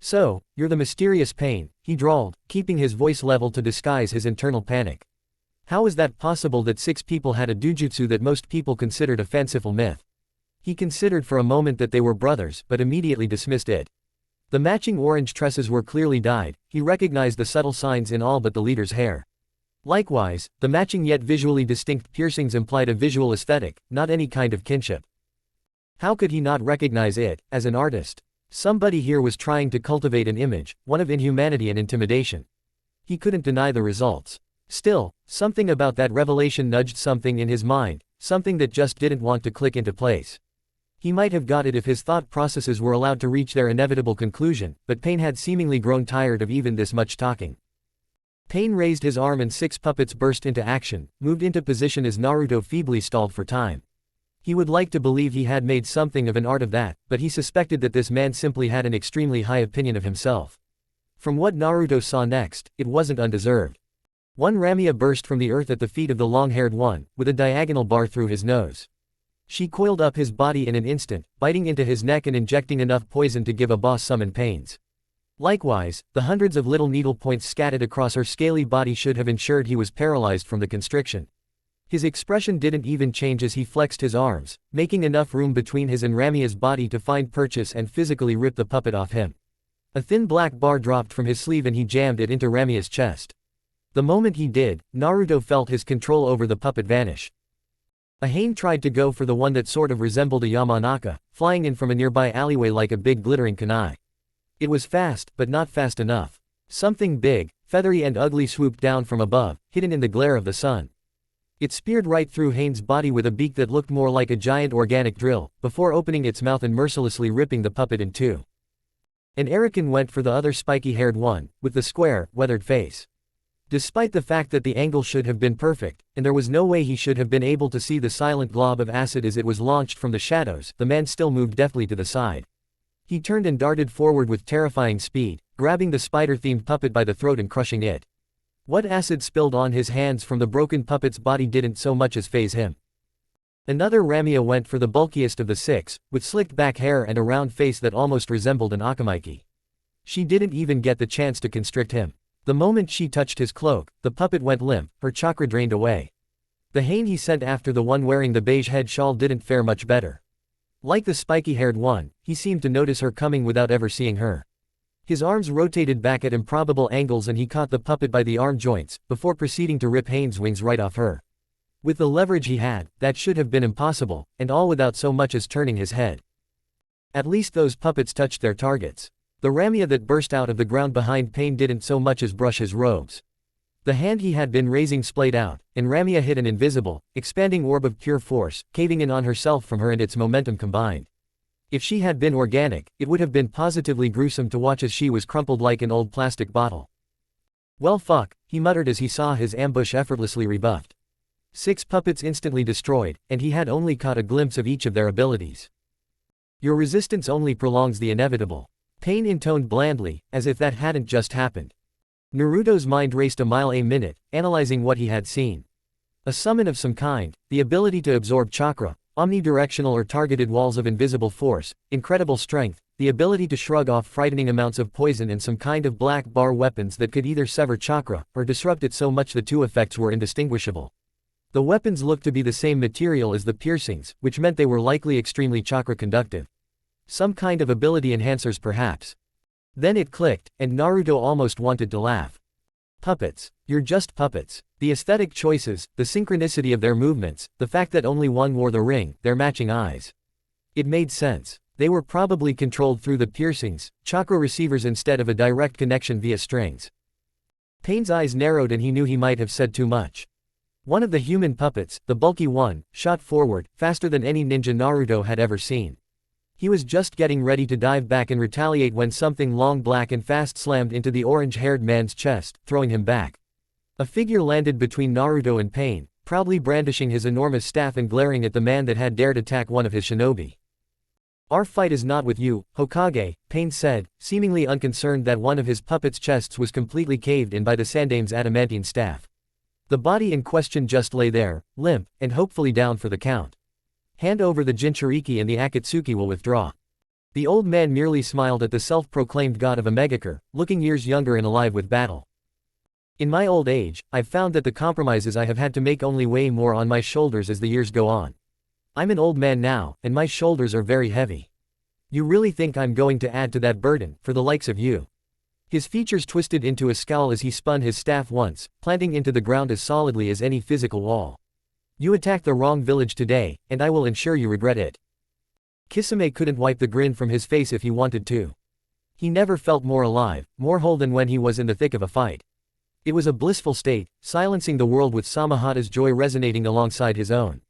"So, you're the mysterious Pain," he drawled, keeping his voice level to disguise his internal panic. How is that possible that 6 people had a dojutsu that most people considered a fanciful myth? He considered for a moment that they were brothers, but immediately dismissed it. The matching orange tresses were clearly dyed, he recognized the subtle signs in all but the leader's hair. Likewise, the matching yet visually distinct piercings implied a visual aesthetic, not any kind of kinship. How could he not recognize it, as an artist? Somebody here was trying to cultivate an image, one of inhumanity and intimidation. He couldn't deny the results. Still, something about that revelation nudged something in his mind, something that just didn't want to click into place. He might have got it if his thought processes were allowed to reach their inevitable conclusion, but Pain had seemingly grown tired of even this much talking. Pain raised his arm and 6 puppets burst into action, moved into position as Naruto feebly stalled for time. He would like to believe he had made something of an art of that, but he suspected that this man simply had an extremely high opinion of himself. From what Naruto saw next, it wasn't undeserved. One Ramia burst from the earth at the feet of the long-haired one, with a diagonal bar through his nose. She coiled up his body in an instant, biting into his neck and injecting enough poison to give a boss summon pains. Likewise, the hundreds of little needle points scattered across her scaly body should have ensured he was paralyzed from the constriction. His expression didn't even change as he flexed his arms, making enough room between his and Ramia's body to find purchase and physically rip the puppet off him. A thin black bar dropped from his sleeve and he jammed it into Ramia's chest. The moment he did, Naruto felt his control over the puppet vanish. A hane tried to go for the one that sort of resembled a Yamanaka, flying in from a nearby alleyway like a big glittering kunai. It was fast, but not fast enough. Something big, feathery and ugly swooped down from above, hidden in the glare of the sun. It speared right through Hane's body with a beak that looked more like a giant organic drill, before opening its mouth and mercilessly ripping the puppet in 2. An Arakan went for the other spiky-haired one, with the square, weathered face. Despite the fact that the angle should have been perfect, and there was no way he should have been able to see the silent glob of acid as it was launched from the shadows, the man still moved deftly to the side. He turned and darted forward with terrifying speed, grabbing the spider-themed puppet by the throat and crushing it. What acid spilled on his hands from the broken puppet's body didn't so much as faze him. Another Ramia went for the bulkiest of the 6, with slicked back hair and a round face that almost resembled an Akamaiki. She didn't even get the chance to constrict him. The moment she touched his cloak, the puppet went limp, her chakra drained away. The hane he sent after the one wearing the beige head shawl didn't fare much better. Like the spiky-haired one, he seemed to notice her coming without ever seeing her. His arms rotated back at improbable angles and he caught the puppet by the arm joints, before proceeding to rip Hane's wings right off her. With the leverage he had, that should have been impossible, and all without so much as turning his head. At least those puppets touched their targets. The Ramia that burst out of the ground behind Pain didn't so much as brush his robes. The hand he had been raising splayed out, and Ramia hit an invisible, expanding orb of pure force, caving in on herself from her and its momentum combined. If she had been organic, it would have been positively gruesome to watch as she was crumpled like an old plastic bottle. Well fuck, he muttered as he saw his ambush effortlessly rebuffed. 6 puppets instantly destroyed, and he had only caught a glimpse of each of their abilities. Your resistance only prolongs the inevitable. Pain intoned blandly, as if that hadn't just happened. Naruto's mind raced a mile a minute, analyzing what he had seen. A summon of some kind, the ability to absorb chakra, omnidirectional or targeted walls of invisible force, incredible strength, the ability to shrug off frightening amounts of poison and some kind of black bar weapons that could either sever chakra, or disrupt it so much the 2 effects were indistinguishable. The weapons looked to be the same material as the piercings, which meant they were likely extremely chakra conductive. Some kind of ability enhancers perhaps. Then it clicked, and Naruto almost wanted to laugh. Puppets. You're just puppets. The aesthetic choices, the synchronicity of their movements, the fact that only one wore the ring, their matching eyes. It made sense. They were probably controlled through the piercings, chakra receivers instead of a direct connection via strings. Pain's eyes narrowed and he knew he might have said too much. One of the human puppets, the bulky one, shot forward, faster than any ninja Naruto had ever seen. He was just getting ready to dive back and retaliate when something long black and fast slammed into the orange-haired man's chest, throwing him back. A figure landed between Naruto and Pain, proudly brandishing his enormous staff and glaring at the man that had dared attack one of his shinobi. Our fight is not with you, Hokage, Pain said, seemingly unconcerned that one of his puppets' chests was completely caved in by the Sandame's adamantine staff. The body in question just lay there, limp, and hopefully down for the count. Hand over the Jinchuriki and the Akatsuki will withdraw. The old man merely smiled at the self-proclaimed god of a megakure, looking years younger and alive with battle. In my old age, I've found that the compromises I have had to make only weigh more on my shoulders as the years go on. I'm an old man now, and my shoulders are very heavy. You really think I'm going to add to that burden, for the likes of you? His features twisted into a scowl as he spun his staff once, planting into the ground as solidly as any physical wall. You attacked the wrong village today, and I will ensure you regret it. Kisame couldn't wipe the grin from his face if he wanted to. He never felt more alive, more whole than when he was in the thick of a fight. It was a blissful state, silencing the world with Samahata's joy resonating alongside his own.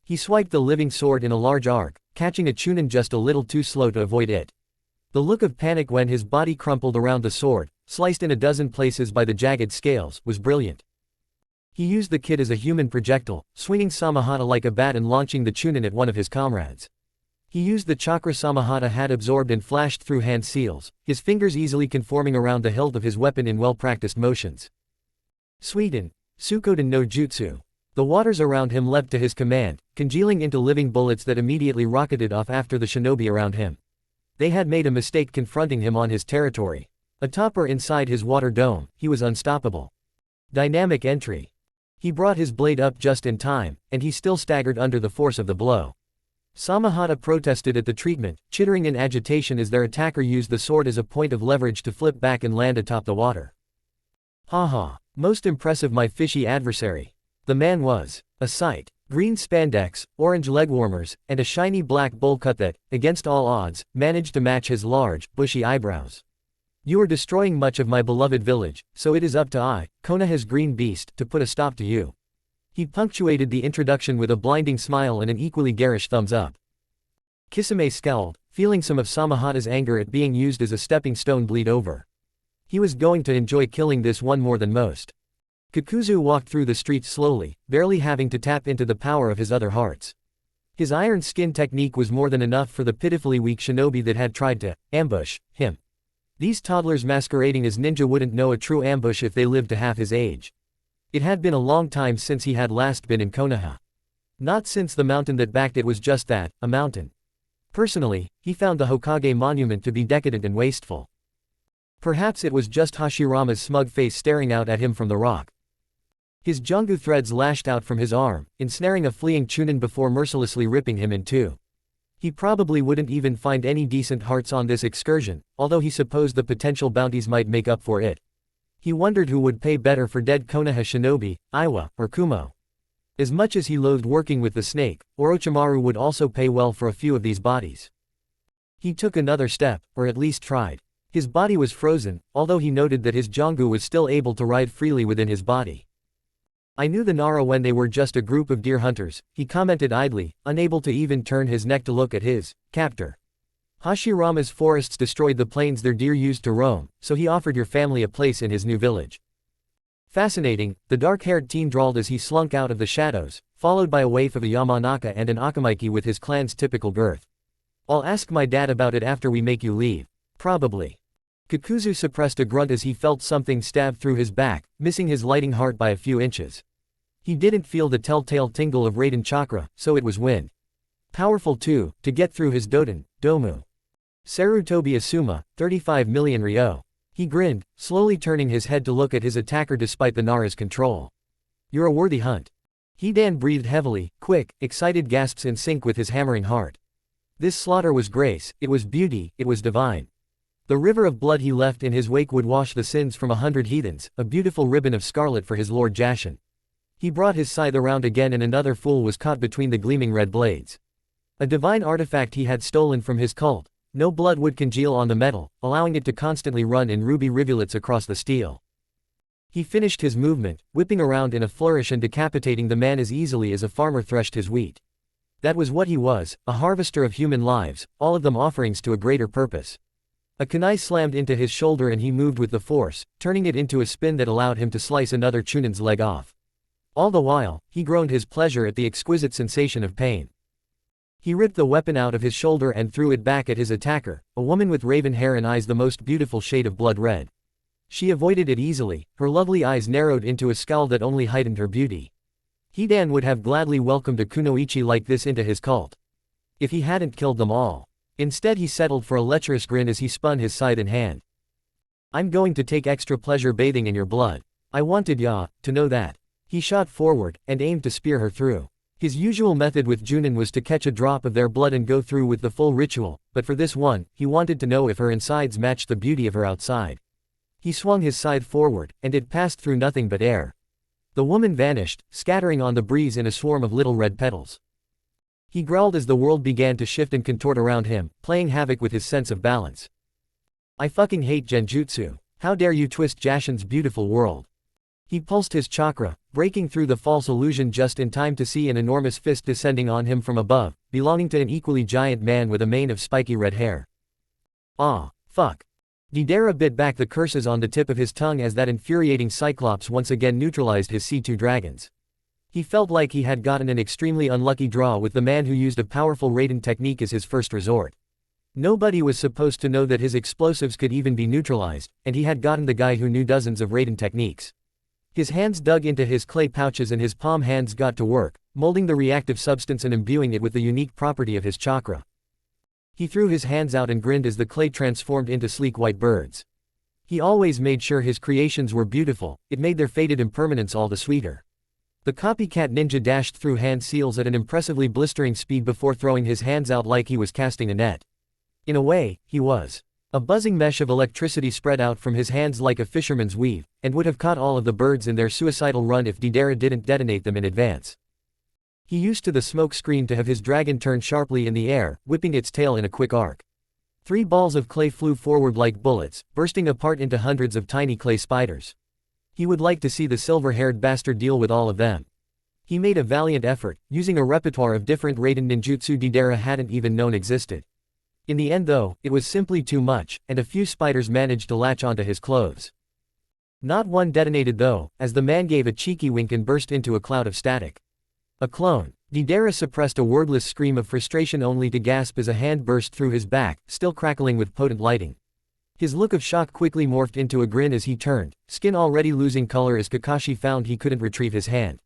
He swiped the living sword in a large arc, catching a chunin just a little too slow to avoid it. The look of panic when his body crumpled around the sword, sliced in a dozen places by the jagged scales, was brilliant. He used the kid as a human projectile, swinging Samahata like a bat and launching the chunin at one of his comrades. He used the chakra Samahata had absorbed and flashed through hand seals, his fingers easily conforming around the hilt of his weapon in well-practiced motions. Suiden, Sukoden no Jutsu. The waters around him leapt to his command, congealing into living bullets that immediately rocketed off after the shinobi around him. They had made a mistake confronting him on his territory. Atop or inside his water dome, he was unstoppable. Dynamic entry. He brought his blade up just in time, and he still staggered under the force of the blow. Samahata protested at the treatment, chittering in agitation as their attacker used the sword as a point of leverage to flip back and land atop the water. Haha, most impressive my fishy adversary. The man was a sight. Green spandex, orange legwarmers, and a shiny black bowl cut that, against all odds, managed to match his large, bushy eyebrows. You are destroying much of my beloved village, so it is up to I, Konoha's green beast, to put a stop to you. He punctuated the introduction with a blinding smile and an equally garish thumbs up. Kisame scowled, feeling some of Samahata's anger at being used as a stepping stone bleed over. He was going to enjoy killing this one more than most. Kakuzu walked through the streets slowly, barely having to tap into the power of his other hearts. His iron skin technique was more than enough for the pitifully weak shinobi that had tried to ambush him. These toddlers masquerading as ninja wouldn't know a true ambush if they lived to half his age. It had been a long time since he had last been in Konoha. Not since the mountain that backed it was just that, a mountain. Personally, he found the Hokage monument to be decadent and wasteful. Perhaps it was just Hashirama's smug face staring out at him from the rock. His Jongu threads lashed out from his arm, ensnaring a fleeing chunin before mercilessly ripping him in two. He probably wouldn't even find any decent hearts on this excursion, although he supposed the potential bounties might make up for it. He wondered who would pay better for dead Konoha shinobi, Iwa, or Kumo. As much as he loathed working with the snake, Orochimaru would also pay well for a few of these bodies. He took another step, or at least tried. His body was frozen, although he noted that his Jongu was still able to ride freely within his body. I knew the Nara when they were just a group of deer hunters, he commented idly, unable to even turn his neck to look at his captor. Hashirama's forests destroyed the plains their deer used to roam, so he offered your family a place in his new village. Fascinating, the dark-haired teen drawled as he slunk out of the shadows, followed by a waif of a Yamanaka and an Akamaiki with his clan's typical girth. I'll ask my dad about it after we make you leave. Probably. Kakuzu suppressed a grunt as he felt something stab through his back, missing his lighting heart by a few inches. He didn't feel the telltale tingle of Raiden chakra, so it was wind. Powerful too, to get through his domu. Sarutobi Asuma, 35 million ryo. He grinned, slowly turning his head to look at his attacker despite the Nara's control. You're a worthy hunt. Hidan breathed heavily, quick, excited gasps in sync with his hammering heart. This slaughter was grace, it was beauty, it was divine. The river of blood he left in his wake would wash the sins from 100 heathens, a beautiful ribbon of scarlet for his lord Jashin. He brought his scythe around again and another fool was caught between the gleaming red blades. A divine artifact he had stolen from his cult. No blood would congeal on the metal, allowing it to constantly run in ruby rivulets across the steel. He finished his movement, whipping around in a flourish and decapitating the man as easily as a farmer threshed his wheat. That was what he was, a harvester of human lives, all of them offerings to a greater purpose. A kunai slammed into his shoulder and he moved with the force, turning it into a spin that allowed him to slice another chunin's leg off. All the while, he groaned his pleasure at the exquisite sensation of pain. He ripped the weapon out of his shoulder and threw it back at his attacker, a woman with raven hair and eyes the most beautiful shade of blood red. She avoided it easily, her lovely eyes narrowed into a scowl that only heightened her beauty. Hidan would have gladly welcomed a kunoichi like this into his cult, if he hadn't killed them all. Instead he settled for a lecherous grin as he spun his scythe in hand. I'm going to take extra pleasure bathing in your blood. I wanted ya to know that. He shot forward, and aimed to spear her through. His usual method with Junin was to catch a drop of their blood and go through with the full ritual, but for this one, he wanted to know if her insides matched the beauty of her outside. He swung his scythe forward, and it passed through nothing but air. The woman vanished, scattering on the breeze in a swarm of little red petals. He growled as the world began to shift and contort around him, playing havoc with his sense of balance. I fucking hate genjutsu. How dare you twist Jashin's beautiful world. He pulsed his chakra, breaking through the false illusion just in time to see an enormous fist descending on him from above, belonging to an equally giant man with a mane of spiky red hair. Ah, fuck. Deidara bit back the curses on the tip of his tongue as that infuriating cyclops once again neutralized his C2 dragons. He felt like he had gotten an extremely unlucky draw with the man who used a powerful Raiden technique as his first resort. Nobody was supposed to know that his explosives could even be neutralized, and he had gotten the guy who knew dozens of Raiden techniques. His hands dug into his clay pouches and his palm hands got to work, molding the reactive substance and imbuing it with the unique property of his chakra. He threw his hands out and grinned as the clay transformed into sleek white birds. He always made sure his creations were beautiful, it made their faded impermanence all the sweeter. The copycat ninja dashed through hand seals at an impressively blistering speed before throwing his hands out like he was casting a net. In a way, he was. A buzzing mesh of electricity spread out from his hands like a fisherman's weave, and would have caught all of the birds in their suicidal run if Deidara didn't detonate them in advance. He used to the smoke screen to have his dragon turn sharply in the air, whipping its tail in a quick arc. 3 balls of clay flew forward like bullets, bursting apart into hundreds of tiny clay spiders. He would like to see the silver-haired bastard deal with all of them. He made a valiant effort, using a repertoire of different Raiden ninjutsu Deidara hadn't even known existed. In the end though, it was simply too much, and a few spiders managed to latch onto his clothes. Not one detonated though, as the man gave a cheeky wink and burst into a cloud of static. A clone. Deidara suppressed a wordless scream of frustration only to gasp as a hand burst through his back, still crackling with potent lighting. His look of shock quickly morphed into a grin as he turned, skin already losing color as Kakashi found he couldn't retrieve his hand.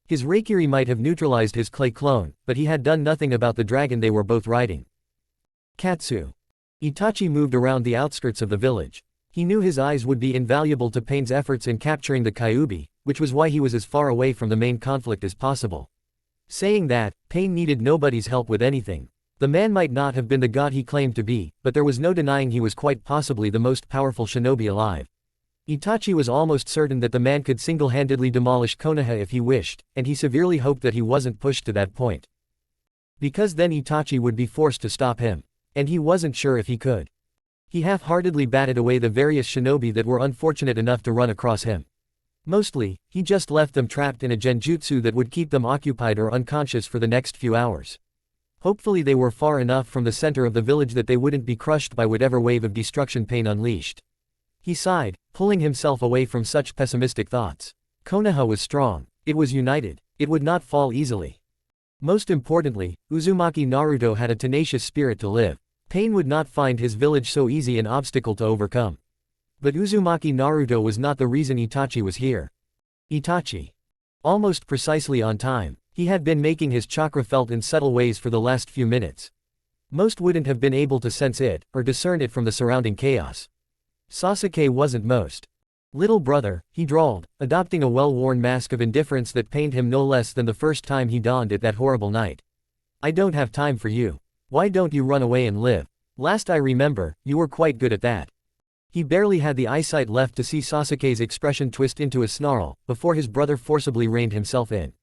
His Reikiri might have neutralized his clay clone, but he had done nothing about the dragon they were both riding. Katsu. Itachi moved around the outskirts of the village. He knew his eyes would be invaluable to Pain's efforts in capturing the Kyuubi, which was why he was as far away from the main conflict as possible. Saying that, Pain needed nobody's help with anything. The man might not have been the god he claimed to be, but there was no denying he was quite possibly the most powerful shinobi alive. Itachi was almost certain that the man could single-handedly demolish Konoha if he wished, and he severely hoped that he wasn't pushed to that point. Because then Itachi would be forced to stop him. And he wasn't sure if he could. He half-heartedly batted away the various shinobi that were unfortunate enough to run across him. Mostly, he just left them trapped in a genjutsu that would keep them occupied or unconscious for the next few hours. Hopefully they were far enough from the center of the village that they wouldn't be crushed by whatever wave of destruction Pain unleashed. He sighed, pulling himself away from such pessimistic thoughts. Konoha was strong. It was united. It would not fall easily. Most importantly, Uzumaki Naruto had a tenacious spirit to live. Pain would not find his village so easy an obstacle to overcome. But Uzumaki Naruto was not the reason Itachi was here. Itachi. Almost precisely on time. He had been making his chakra felt in subtle ways for the last few minutes. Most wouldn't have been able to sense it, or discern it from the surrounding chaos. Sasuke wasn't most. Little brother, he drawled, adopting a well-worn mask of indifference that pained him no less than the first time he donned it that horrible night. I don't have time for you. Why don't you run away and live? Last I remember, you were quite good at that. He barely had the eyesight left to see Sasuke's expression twist into a snarl, before his brother forcibly reined himself in.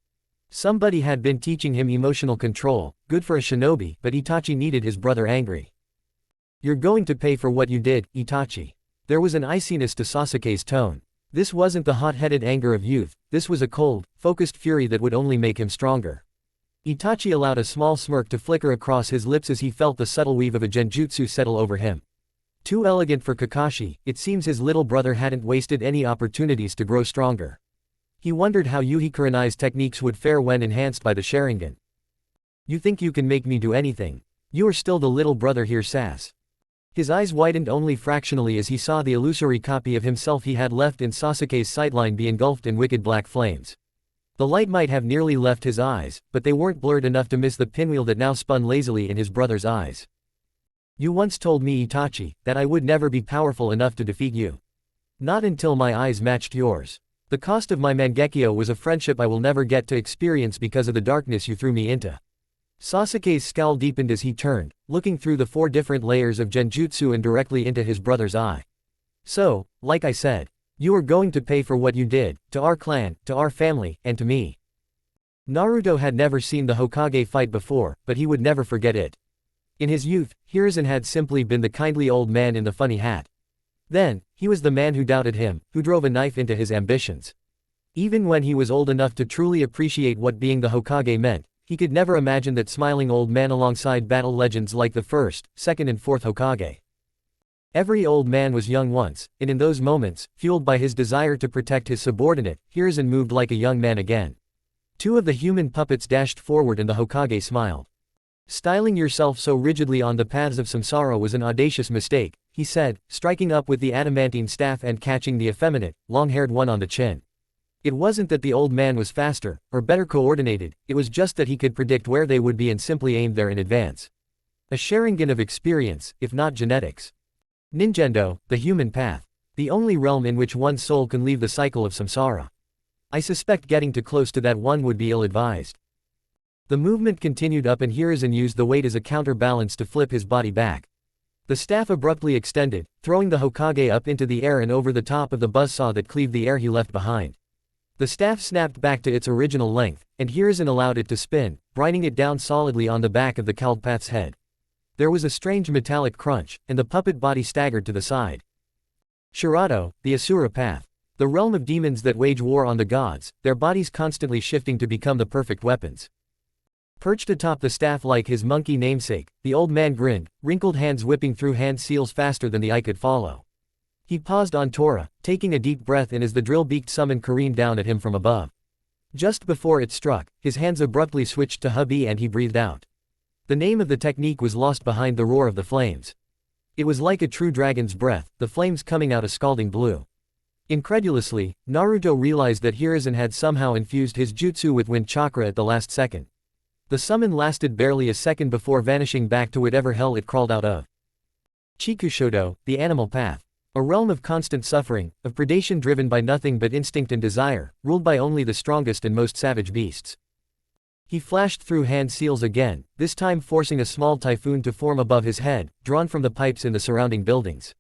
Somebody had been teaching him emotional control, good for a shinobi, but Itachi needed his brother angry. You're going to pay for what you did, Itachi. There was an iciness to Sasuke's tone. This wasn't the hot-headed anger of youth, this was a cold, focused fury that would only make him stronger. Itachi allowed a small smirk to flicker across his lips as he felt the subtle weave of a genjutsu settle over him. Too elegant for Kakashi, it seems his little brother hadn't wasted any opportunities to grow stronger. He wondered how Yuhi Kurenai's techniques would fare when enhanced by the Sharingan. You think you can make me do anything? You are still the little brother here, Sass. His eyes widened only fractionally as he saw the illusory copy of himself he had left in Sasuke's sightline be engulfed in wicked black flames. The light might have nearly left his eyes, but they weren't blurred enough to miss the pinwheel that now spun lazily in his brother's eyes. You once told me, Itachi, that I would never be powerful enough to defeat you. Not until my eyes matched yours. The cost of my Mangekyo was a friendship I will never get to experience because of the darkness you threw me into. Sasuke's scowl deepened as he turned, looking through the 4 different layers of genjutsu and directly into his brother's eye. So, like I said, you are going to pay for what you did, to our clan, to our family, and to me. Naruto had never seen the Hokage fight before, but he would never forget it. In his youth, Hiruzen had simply been the kindly old man in the funny hat. Then, he was the man who doubted him, who drove a knife into his ambitions. Even when he was old enough to truly appreciate what being the Hokage meant, he could never imagine that smiling old man alongside battle legends like the 1st, 2nd and 4th Hokage. Every old man was young once, and in those moments, fueled by his desire to protect his subordinate, Hiruzen moved like a young man again. 2 of the human puppets dashed forward and the Hokage smiled. Styling yourself so rigidly on the paths of samsara was an audacious mistake, he said, striking up with the adamantine staff and catching the effeminate, long-haired one on the chin. It wasn't that the old man was faster, or better coordinated, it was just that he could predict where they would be and simply aimed there in advance. A Sharingan of experience, if not genetics. Ninjendo, the human path. The only realm in which one's soul can leave the cycle of samsara. I suspect getting too close to that one would be ill-advised. The movement continued up and Hiruzen used the weight as a counterbalance to flip his body back. The staff abruptly extended, throwing the Hokage up into the air and over the top of the buzzsaw that cleaved the air he left behind. The staff snapped back to its original length, and Hiruzen allowed it to spin, grinding it down solidly on the back of the Kaldpath's head. There was a strange metallic crunch, and the puppet body staggered to the side. Shirato, the Asura path. The realm of demons that wage war on the gods, their bodies constantly shifting to become the perfect weapons. Perched atop the staff like his monkey namesake, the old man grinned, wrinkled hands whipping through hand seals faster than the eye could follow. He paused on Tora, taking a deep breath in as the drill-beaked summon careened down at him from above. Just before it struck, his hands abruptly switched to Hubby and he breathed out. The name of the technique was lost behind the roar of the flames. It was like a true dragon's breath, the flames coming out a scalding blue. Incredulously, Naruto realized that Hiruzen had somehow infused his jutsu with wind chakra at the last second. The summon lasted barely a second before vanishing back to whatever hell it crawled out of. Chikushodo, the animal path. A realm of constant suffering, of predation driven by nothing but instinct and desire, ruled by only the strongest and most savage beasts. He flashed through hand seals again, this time forcing a small typhoon to form above his head, drawn from the pipes in the surrounding buildings.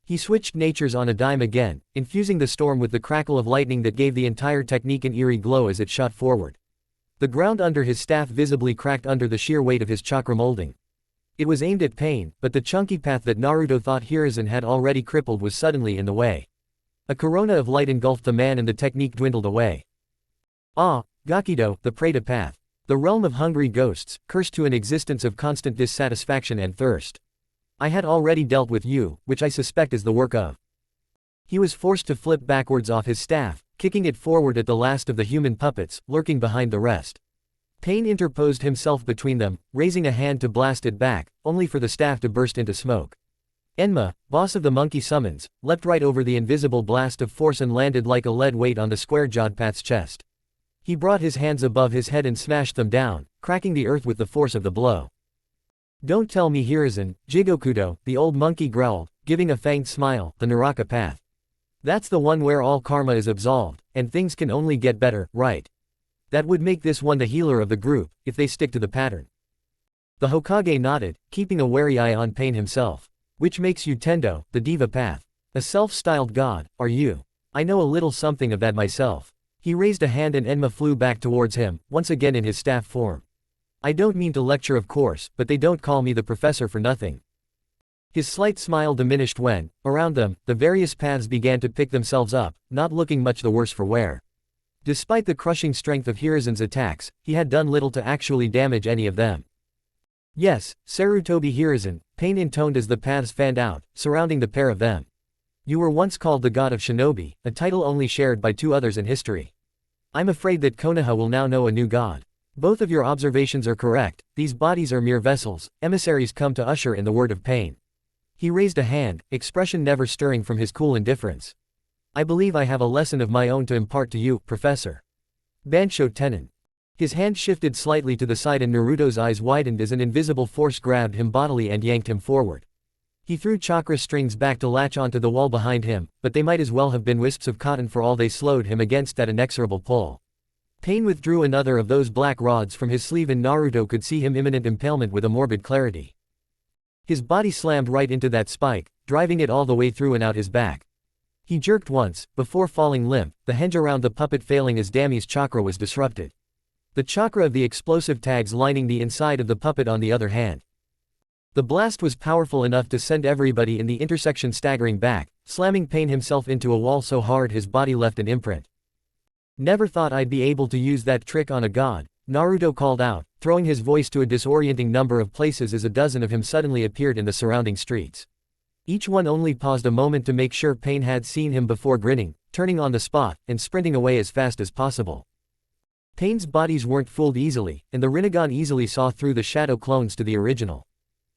He switched natures on a dime again, infusing the storm with the crackle of lightning that gave the entire technique an eerie glow as it shot forward. The ground under his staff visibly cracked under the sheer weight of his chakra molding. It was aimed at pain, but the chunky path that Naruto thought Hiruzen had already crippled was suddenly in the way. A corona of light engulfed the man and the technique dwindled away. Ah, Gakido, the Preta path. The realm of hungry ghosts, cursed to an existence of constant dissatisfaction and thirst. I had already dealt with you, which I suspect is the work of. He was forced to flip backwards off his staff, kicking it forward at the last of the human puppets, lurking behind the rest. Pain interposed himself between them, raising a hand to blast it back, only for the staff to burst into smoke. Enma, boss of the monkey summons, leapt right over the invisible blast of force and landed like a lead weight on the square-jawed Path's chest. He brought his hands above his head and smashed them down, cracking the earth with the force of the blow. Don't tell me Hiruzen, Jigokudo, the old monkey growled, giving a faint smile, the Naraka path. That's the one where all karma is absolved, and things can only get better, right? That would make this one the healer of the group, if they stick to the pattern. The Hokage nodded, keeping a wary eye on Pain himself. Which makes you Tendo, the diva path. A self-styled god, are you? I know a little something of that myself. He raised a hand and Enma flew back towards him, once again in his staff form. I don't mean to lecture of course, but they don't call me the professor for nothing. His slight smile diminished when, around them, the various paths began to pick themselves up, not looking much the worse for wear. Despite the crushing strength of Hiruzen's attacks, he had done little to actually damage any of them. Yes, Sarutobi Hiruzen, Pain intoned as the paths fanned out, surrounding the pair of them. You were once called the god of shinobi, a title only shared by 2 others in history. I'm afraid that Konoha will now know a new god. Both of your observations are correct, these bodies are mere vessels, emissaries come to usher in the word of pain. He raised a hand, expression never stirring from his cool indifference. I believe I have a lesson of my own to impart to you, Professor. Bansho Tenon. His hand shifted slightly to the side and Naruto's eyes widened as an invisible force grabbed him bodily and yanked him forward. He threw chakra strings back to latch onto the wall behind him, but they might as well have been wisps of cotton for all they slowed him against that inexorable pull. Pain withdrew another of those black rods from his sleeve and Naruto could see him imminent impalement with a morbid clarity. His body slammed right into that spike, driving it all the way through and out his back. He jerked once, before falling limp, the hinge around the puppet failing as Dami's chakra was disrupted. The chakra of the explosive tags lining the inside of the puppet on the other hand. The blast was powerful enough to send everybody in the intersection staggering back, slamming Pain himself into a wall so hard his body left an imprint. Never thought I'd be able to use that trick on a god, Naruto called out, throwing his voice to a disorienting number of places as a dozen of him suddenly appeared in the surrounding streets. Each one only paused a moment to make sure Pain had seen him before grinning, turning on the spot, and sprinting away as fast as possible. Pain's bodies weren't fooled easily, and the Rinnegan easily saw through the shadow clones to the original.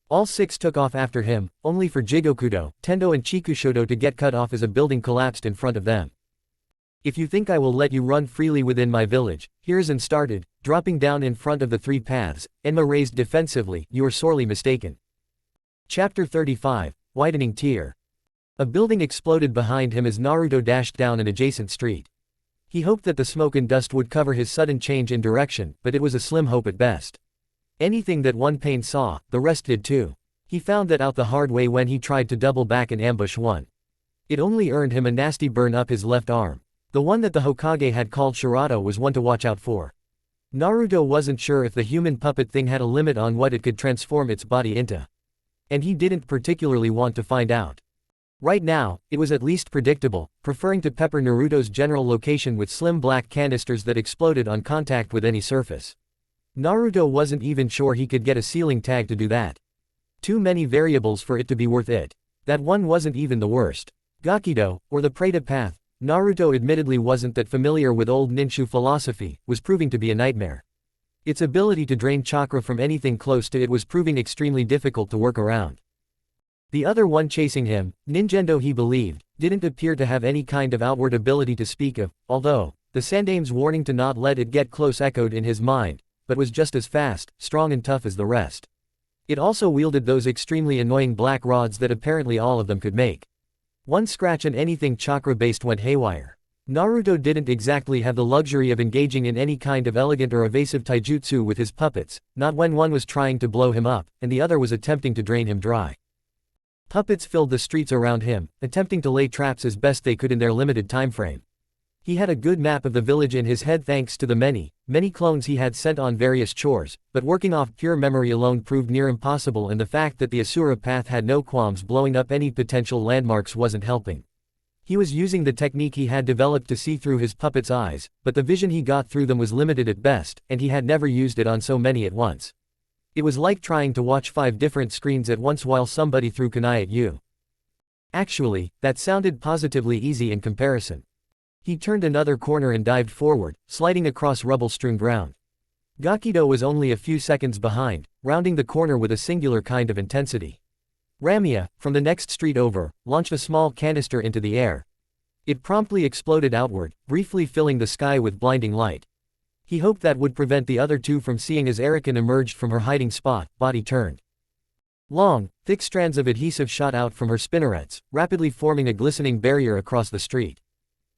All six took off after him, only for Jigokudo, Tendo and Chikushodo to get cut off as a building collapsed in front of them. If you think I will let you run freely within my village, here's and started, dropping down in front of the three paths, Enma raised defensively, you are sorely mistaken. Chapter 35, Widening Tear. A building exploded behind him as Naruto dashed down an adjacent street. He hoped that the smoke and dust would cover his sudden change in direction, but it was a slim hope at best. Anything that one Pain saw, the rest did too. He found that out the hard way when he tried to double back and ambush one. It only earned him a nasty burn up his left arm. The one that the Hokage had called Shirato was one to watch out for. Naruto wasn't sure if the human puppet thing had a limit on what it could transform its body into. And he didn't particularly want to find out. Right now, it was at least predictable, preferring to pepper Naruto's general location with slim black canisters that exploded on contact with any surface. Naruto wasn't even sure he could get a ceiling tag to do that. Too many variables for it to be worth it. That one wasn't even the worst. Gakido, or the Preta path, Naruto admittedly wasn't that familiar with old Ninshu philosophy, was proving to be a nightmare. Its ability to drain chakra from anything close to it was proving extremely difficult to work around. The other one chasing him, Ninjendo he believed, didn't appear to have any kind of outward ability to speak of, although, the Sandame's warning to not let it get close echoed in his mind, but was just as fast, strong and tough as the rest. It also wielded those extremely annoying black rods that apparently all of them could make. One scratch and anything chakra-based went haywire. Naruto didn't exactly have the luxury of engaging in any kind of elegant or evasive taijutsu with his puppets, not when one was trying to blow him up, and the other was attempting to drain him dry. Puppets filled the streets around him, attempting to lay traps as best they could in their limited time frame. He had a good map of the village in his head thanks to the many clones he had sent on various chores, but working off pure memory alone proved near impossible, and the fact that the Asura path had no qualms blowing up any potential landmarks wasn't helping. He was using the technique he had developed to see through his puppet's eyes, but the vision he got through them was limited at best, and he had never used it on so many at once. It was like trying to watch 5 different screens at once while somebody threw kunai at you. Actually, that sounded positively easy in comparison. He turned another corner and dived forward, sliding across rubble-strewn ground. Gakido was only a few seconds behind, rounding the corner with a singular kind of intensity. Ramia, from the next street over, launched a small canister into the air. It promptly exploded outward, briefly filling the sky with blinding light. He hoped that would prevent the other two from seeing as Erikan emerged from her hiding spot, body turned. Long, thick strands of adhesive shot out from her spinnerets, rapidly forming a glistening barrier across the street.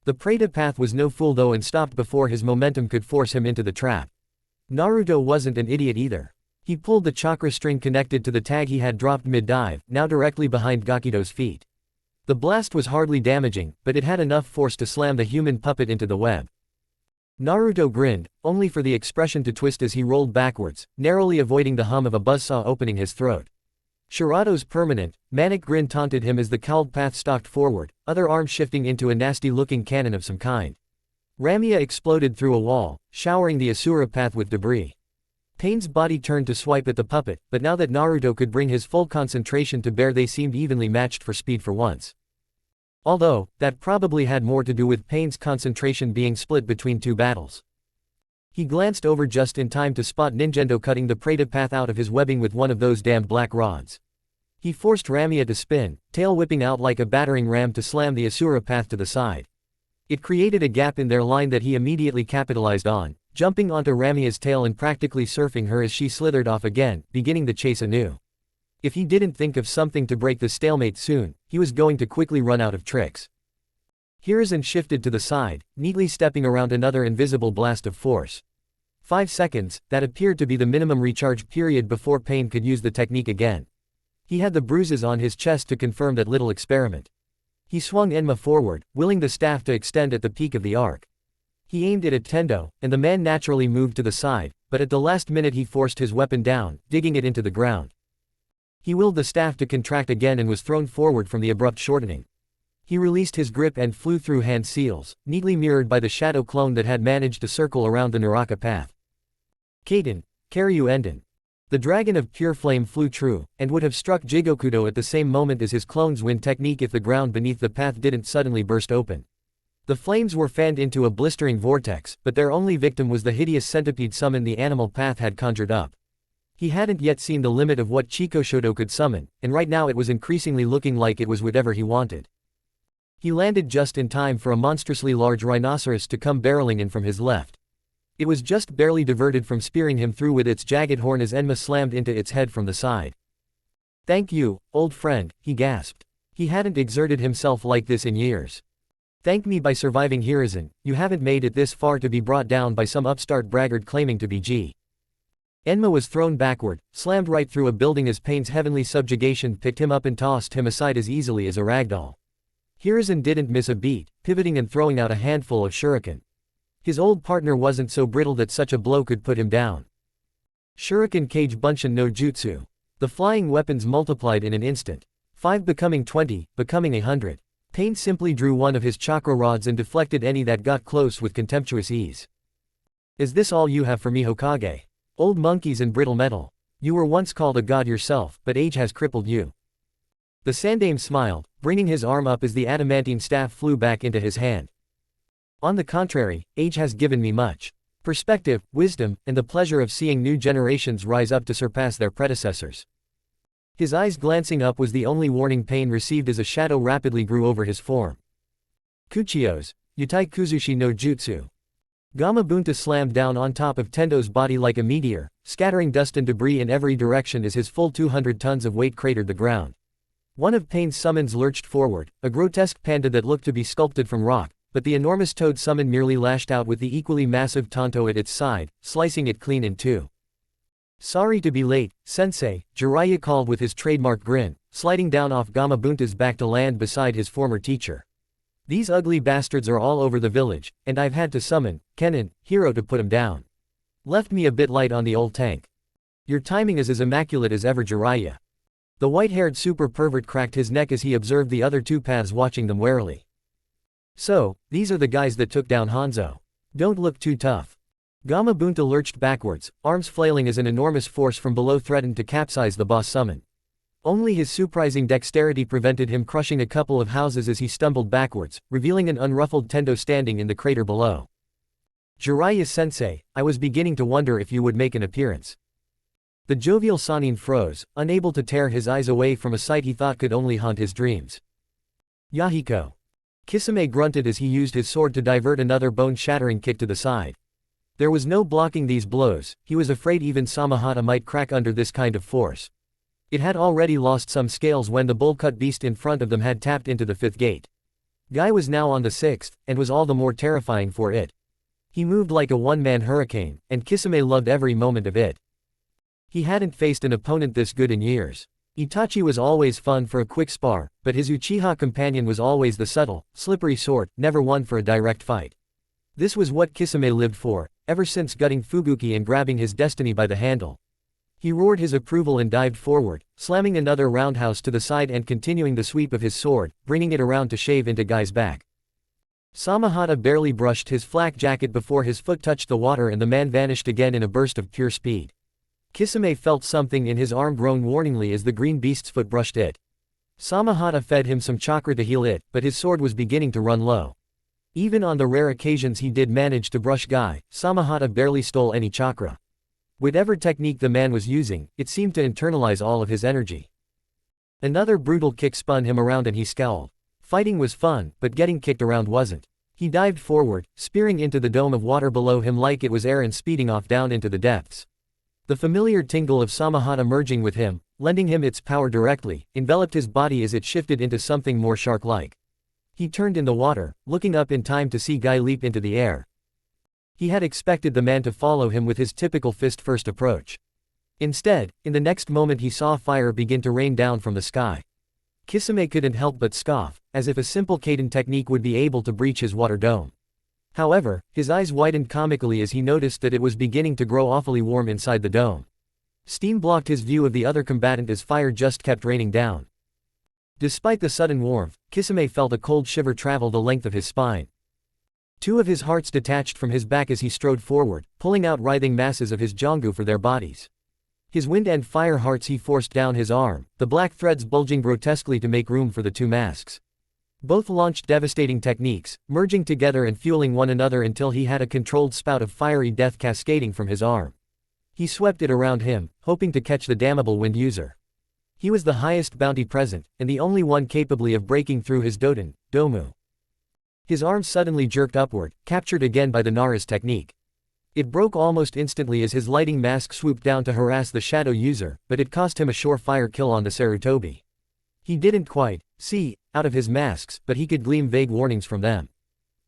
The Preta path was no fool though and stopped before his momentum could force him into the trap. Naruto wasn't an idiot either. He pulled the chakra string connected to the tag he had dropped mid-dive, now directly behind Gakido's feet. The blast was hardly damaging, but it had enough force to slam the human puppet into the web. Naruto grinned, only for the expression to twist as he rolled backwards, narrowly avoiding the hum of a buzzsaw opening his throat. Shirato's permanent, manic grin taunted him as the cowled path stalked forward, other arm shifting into a nasty-looking cannon of some kind. Ramia exploded through a wall, showering the Asura path with debris. Pain's body turned to swipe at the puppet, but now that Naruto could bring his full concentration to bear they seemed evenly matched for speed for once. Although, that probably had more to do with Pain's concentration being split between two battles. He glanced over just in time to spot Ninjendo cutting the Preta path out of his webbing with one of those damned black rods. He forced Ramia to spin, tail whipping out like a battering ram to slam the Asura path to the side. It created a gap in their line that he immediately capitalized on, jumping onto Ramia's tail and practically surfing her as she slithered off again, beginning the chase anew. If he didn't think of something to break the stalemate soon, he was going to quickly run out of tricks. Hiruzen shifted to the side, neatly stepping around another invisible blast of force. 5 seconds, that appeared to be the minimum recharge period before Pain could use the technique again. He had the bruises on his chest to confirm that little experiment. He swung Enma forward, willing the staff to extend at the peak of the arc. He aimed it at Tendo, and the man naturally moved to the side, but at the last minute he forced his weapon down, digging it into the ground. He willed the staff to contract again and was thrown forward from the abrupt shortening. He released his grip and flew through hand seals, neatly mirrored by the shadow clone that had managed to circle around the Naraka path. Kaiten, Karyu Enden. The dragon of pure flame flew true, and would have struck Jigokudo at the same moment as his clone's wind technique if the ground beneath the path didn't suddenly burst open. The flames were fanned into a blistering vortex, but their only victim was the hideous centipede summon the animal path had conjured up. He hadn't yet seen the limit of what Chikoshodo could summon, and right now it was increasingly looking like it was whatever he wanted. He landed just in time for a monstrously large rhinoceros to come barreling in from his left. It was just barely diverted from spearing him through with its jagged horn as Enma slammed into its head from the side. "Thank you, old friend," he gasped. He hadn't exerted himself like this in years. "Thank me by surviving Hiruzen, you haven't made it this far to be brought down by some upstart braggart claiming to be G." Enma was thrown backward, slammed right through a building as Pain's heavenly subjugation picked him up and tossed him aside as easily as a ragdoll. Hiruzen didn't miss a beat, pivoting and throwing out a handful of shuriken. His old partner wasn't so brittle that such a blow could put him down. Shuriken Kage Bunshin no Jutsu. The flying weapons multiplied in an instant. 5 becoming 20, becoming 100. Pain simply drew one of his chakra rods and deflected any that got close with contemptuous ease. "Is this all you have for me, Hokage? Old monkeys and brittle metal. You were once called a god yourself, but age has crippled you." The Sandame smiled, bringing his arm up as the adamantine staff flew back into his hand. "On the contrary, age has given me much perspective, wisdom, and the pleasure of seeing new generations rise up to surpass their predecessors." His eyes glancing up was the only warning Pain received as a shadow rapidly grew over his form. "Kuchios, Yutai Kuzushi no Jutsu." Gamabunta slammed down on top of Tendo's body like a meteor, scattering dust and debris in every direction as his full 200 tons of weight cratered the ground. One of Pain's summons lurched forward, a grotesque panda that looked to be sculpted from rock, but the enormous toad summon merely lashed out with the equally massive Tonto at its side, slicing it clean in two. "Sorry to be late, sensei," Jiraiya called with his trademark grin, sliding down off Gamabunta's back to land beside his former teacher. "These ugly bastards are all over the village, and I've had to summon Kennen, Hero to put 'em down. Left me a bit light on the old tank. Your timing is as immaculate as ever, Jiraiya." The white-haired super pervert cracked his neck as he observed the other two paths watching them warily. "So, these are the guys that took down Hanzo. Don't look too tough." Gamabunta lurched backwards, arms flailing as an enormous force from below threatened to capsize the boss summon. Only his surprising dexterity prevented him crushing a couple of houses as he stumbled backwards, revealing an unruffled Tendo standing in the crater below. "Jiraiya-sensei, I was beginning to wonder if you would make an appearance." The jovial Sanin froze, unable to tear his eyes away from a sight he thought could only haunt his dreams. "Yahiko." Kisame grunted as he used his sword to divert another bone-shattering kick to the side. There was no blocking these blows, he was afraid even Samahata might crack under this kind of force. It had already lost some scales when the bull-cut beast in front of them had tapped into the 5th gate. Guy was now on the 6th, and was all the more terrifying for it. He moved like a one-man hurricane, and Kisame loved every moment of it. He hadn't faced an opponent this good in years. Itachi was always fun for a quick spar, but his Uchiha companion was always the subtle, slippery sort, never one for a direct fight. This was what Kisame lived for, ever since gutting Fubuki and grabbing his destiny by the handle. He roared his approval and dived forward, slamming another roundhouse to the side and continuing the sweep of his sword, bringing it around to shave into Guy's back. Samahata barely brushed his flak jacket before his foot touched the water and the man vanished again in a burst of pure speed. Kisame felt something in his arm groan warningly as the green beast's foot brushed it. Samahata fed him some chakra to heal it, but his sword was beginning to run low. Even on the rare occasions he did manage to brush Guy, Samahata barely stole any chakra. Whatever technique the man was using, it seemed to internalize all of his energy. Another brutal kick spun him around and he scowled. Fighting was fun, but getting kicked around wasn't. He dived forward, spearing into the dome of water below him like it was air and speeding off down into the depths. The familiar tingle of Samahata merging with him, lending him its power directly, enveloped his body as it shifted into something more shark-like. He turned in the water, looking up in time to see Guy leap into the air. He had expected the man to follow him with his typical fist-first approach. Instead, in the next moment he saw fire begin to rain down from the sky. Kisame couldn't help but scoff, as if a simple Kaiden technique would be able to breach his water dome. However, his eyes widened comically as he noticed that it was beginning to grow awfully warm inside the dome. Steam blocked his view of the other combatant as fire just kept raining down. Despite the sudden warmth, Kisame felt a cold shiver travel the length of his spine. Two of his hearts detached from his back as he strode forward, pulling out writhing masses of his jongu for their bodies. His wind and fire hearts he forced down his arm, the black threads bulging grotesquely to make room for the two masks. Both launched devastating techniques, merging together and fueling one another until he had a controlled spout of fiery death cascading from his arm. He swept it around him, hoping to catch the damnable wind user. He was the highest bounty present, and the only one capably of breaking through his Doden, Domu. His arm suddenly jerked upward, captured again by the Nara's technique. It broke almost instantly as his lighting mask swooped down to harass the shadow user, but it cost him a surefire kill on the Sarutobi. He didn't quite see out of his masks, but he could glean vague warnings from them.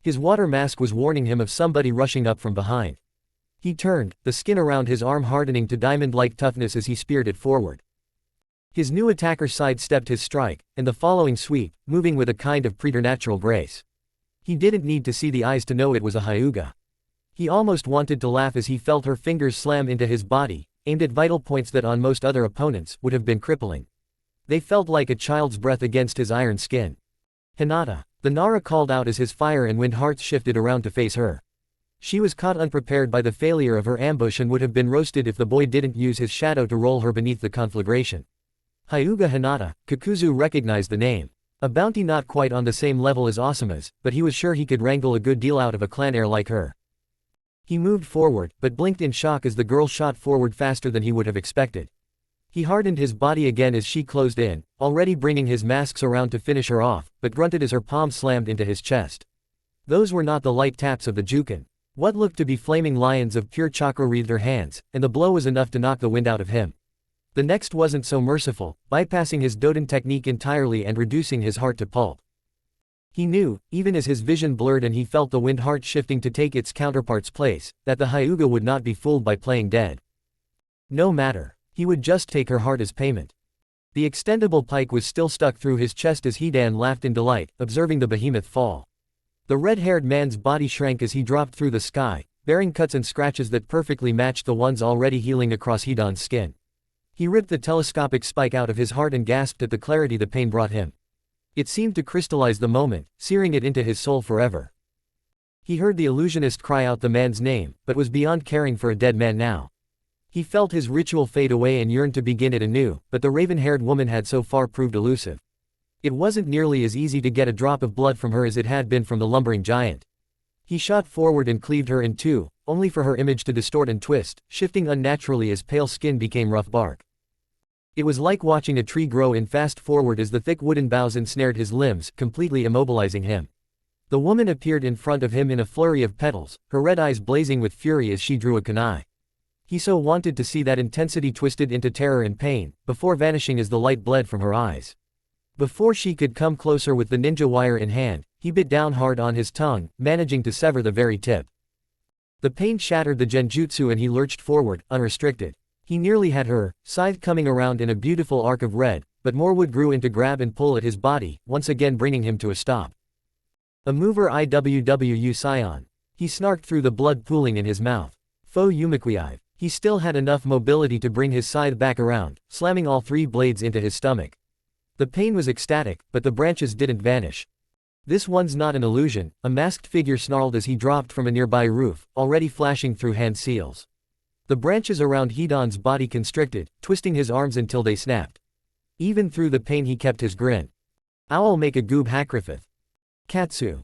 His water mask was warning him of somebody rushing up from behind. He turned, the skin around his arm hardening to diamond-like toughness as he speared it forward. His new attacker sidestepped his strike, and the following sweep, moving with a kind of preternatural grace. He didn't need to see the eyes to know it was a Hyuga. He almost wanted to laugh as he felt her fingers slam into his body, aimed at vital points that on most other opponents would have been crippling. They felt like a child's breath against his iron skin. Hinata, the Nara called out as his fire and wind hearts shifted around to face her. She was caught unprepared by the failure of her ambush and would have been roasted if the boy didn't use his shadow to roll her beneath the conflagration. Hyuga Hinata, Kakuzu recognized the name. A bounty not quite on the same level as Osama's, but he was sure he could wrangle a good deal out of a clan heir like her. He moved forward, but blinked in shock as the girl shot forward faster than he would have expected. He hardened his body again as she closed in, already bringing his masks around to finish her off, but grunted as her palm slammed into his chest. Those were not the light taps of the Jukin. What looked to be flaming lions of pure chakra wreathed her hands, and the blow was enough to knock the wind out of him. The next wasn't so merciful, bypassing his Doden technique entirely and reducing his heart to pulp. He knew, even as his vision blurred and he felt the wind heart shifting to take its counterpart's place, that the Hyuga would not be fooled by playing dead. No matter. He would just take her heart as payment. The extendable pike was still stuck through his chest as Hidan laughed in delight, observing the behemoth fall. The red-haired man's body shrank as he dropped through the sky, bearing cuts and scratches that perfectly matched the ones already healing across Hidan's skin. He ripped the telescopic spike out of his heart and gasped at the clarity the pain brought him. It seemed to crystallize the moment, searing it into his soul forever. He heard the illusionist cry out the man's name, but was beyond caring for a dead man now. He felt his ritual fade away and yearned to begin it anew, but the raven-haired woman had so far proved elusive. It wasn't nearly as easy to get a drop of blood from her as it had been from the lumbering giant. He shot forward and cleaved her in two, only for her image to distort and twist, shifting unnaturally as pale skin became rough bark. It was like watching a tree grow in fast forward as the thick wooden boughs ensnared his limbs, completely immobilizing him. The woman appeared in front of him in a flurry of petals, her red eyes blazing with fury as she drew a kunai. He so wanted to see that intensity twisted into terror and pain, before vanishing as the light bled from her eyes. Before she could come closer with the ninja wire in hand, he bit down hard on his tongue, managing to sever the very tip. The pain shattered the genjutsu and he lurched forward, unrestricted. He nearly had her, scythe coming around in a beautiful arc of red, but more wood grew in to grab and pull at his body, once again bringing him to a stop. A mover IWWU Scion. He snarked through the blood pooling in his mouth. Fo Yumiquive. He still had enough mobility to bring his scythe back around, slamming all three blades into his stomach. The pain was ecstatic, but the branches didn't vanish. This one's not an illusion, a masked figure snarled as he dropped from a nearby roof, already flashing through hand seals. The branches around Hidan's body constricted, twisting his arms until they snapped. Even through the pain he kept his grin. Owl make a goob hacrifith. Katsu.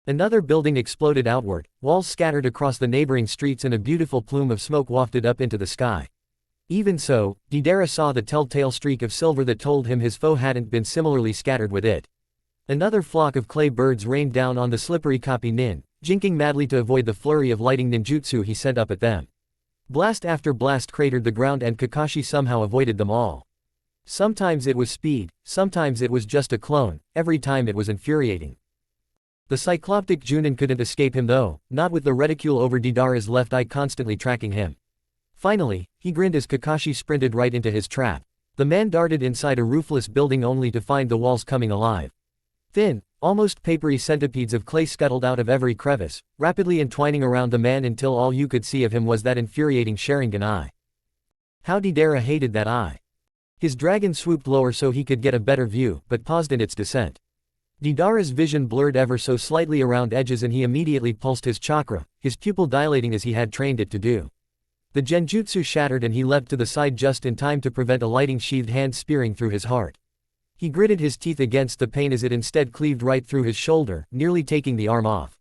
Another building exploded outward, walls scattered across the neighboring streets and a beautiful plume of smoke wafted up into the sky. Even so, Deidara saw the telltale streak of silver that told him his foe hadn't been similarly scattered with it. Another flock of clay birds rained down on the slippery copy nin, jinking madly to avoid the flurry of lighting ninjutsu he sent up at them. Blast after blast cratered the ground and Kakashi somehow avoided them all. Sometimes it was speed, sometimes it was just a clone, every time it was infuriating. The cycloptic Junin couldn't escape him though, not with the reticule over Deidara's left eye constantly tracking him. Finally, he grinned as Kakashi sprinted right into his trap. The man darted inside a roofless building only to find the walls coming alive. Thin, almost papery centipedes of clay scuttled out of every crevice, rapidly entwining around the man until all you could see of him was that infuriating Sharingan eye. How Deidara hated that eye. His dragon swooped lower so he could get a better view, but paused in its descent. Deidara's vision blurred ever so slightly around edges and he immediately pulsed his chakra, his pupil dilating as he had trained it to do. The genjutsu shattered and he leapt to the side just in time to prevent a lightning-sheathed hand spearing through his heart. He gritted his teeth against the pain as it instead cleaved right through his shoulder, nearly taking the arm off.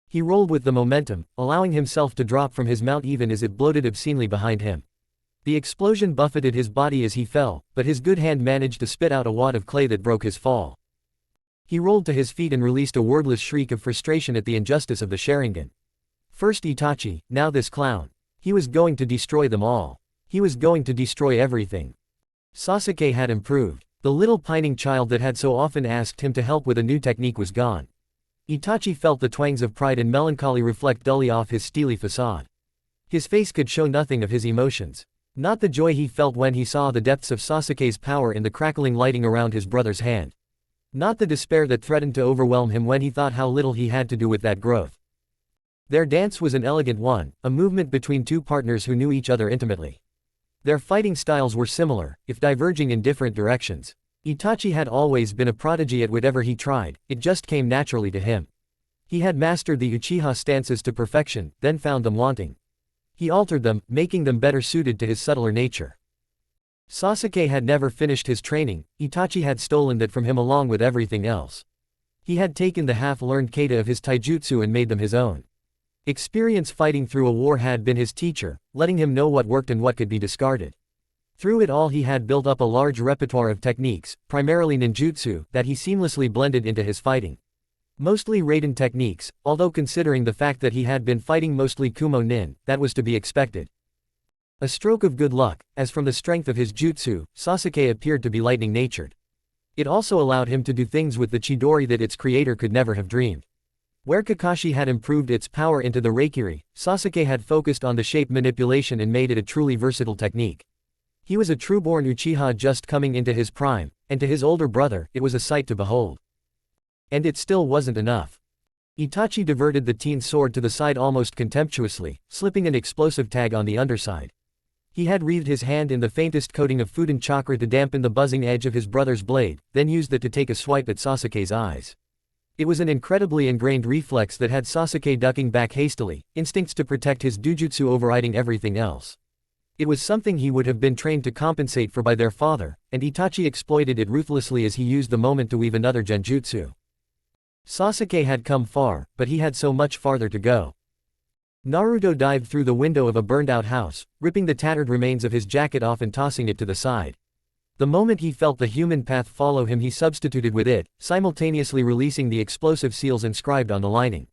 He rolled with the momentum, allowing himself to drop from his mount even as it bloated obscenely behind him. The explosion buffeted his body as he fell, but his good hand managed to spit out a wad of clay that broke his fall. He rolled to his feet and released a wordless shriek of frustration at the injustice of the Sharingan. First Itachi, now this clown. He was going to destroy them all. He was going to destroy everything. Sasuke had improved. The little pining child that had so often asked him to help with a new technique was gone. Itachi felt the twangs of pride and melancholy reflect dully off his steely facade. His face could show nothing of his emotions. Not the joy he felt when he saw the depths of Sasuke's power in the crackling lighting around his brother's hand. Not the despair that threatened to overwhelm him when he thought how little he had to do with that growth. Their dance was an elegant one, a movement between two partners who knew each other intimately. Their fighting styles were similar, if diverging in different directions. Itachi had always been a prodigy at whatever he tried, it just came naturally to him. He had mastered the Uchiha stances to perfection, then found them wanting. He altered them, making them better suited to his subtler nature. Sasuke had never finished his training, Itachi had stolen that from him along with everything else. He had taken the half-learned kata of his taijutsu and made them his own. Experience fighting through a war had been his teacher, letting him know what worked and what could be discarded. Through it all he had built up a large repertoire of techniques, primarily ninjutsu, that he seamlessly blended into his fighting. Mostly Raiden techniques, although considering the fact that he had been fighting mostly Kumo nin, that was to be expected. A stroke of good luck, as from the strength of his jutsu, Sasuke appeared to be lightning-natured. It also allowed him to do things with the Chidori that its creator could never have dreamed. Where Kakashi had improved its power into the Reikiri, Sasuke had focused on the shape manipulation and made it a truly versatile technique. He was a true-born Uchiha just coming into his prime, and to his older brother, it was a sight to behold. And it still wasn't enough. Itachi diverted the teen's sword to the side almost contemptuously, slipping an explosive tag on the underside. He had wreathed his hand in the faintest coating of Fudan chakra to dampen the buzzing edge of his brother's blade, then used it to take a swipe at Sasuke's eyes. It was an incredibly ingrained reflex that had Sasuke ducking back hastily, instincts to protect his dujutsu overriding everything else. It was something he would have been trained to compensate for by their father, and Itachi exploited it ruthlessly as he used the moment to weave another genjutsu. Sasuke had come far, but he had so much farther to go. Naruto dived through the window of a burned-out house, ripping the tattered remains of his jacket off and tossing it to the side. The moment he felt the human path follow him he substituted with it, simultaneously releasing the explosive seals inscribed on the lining.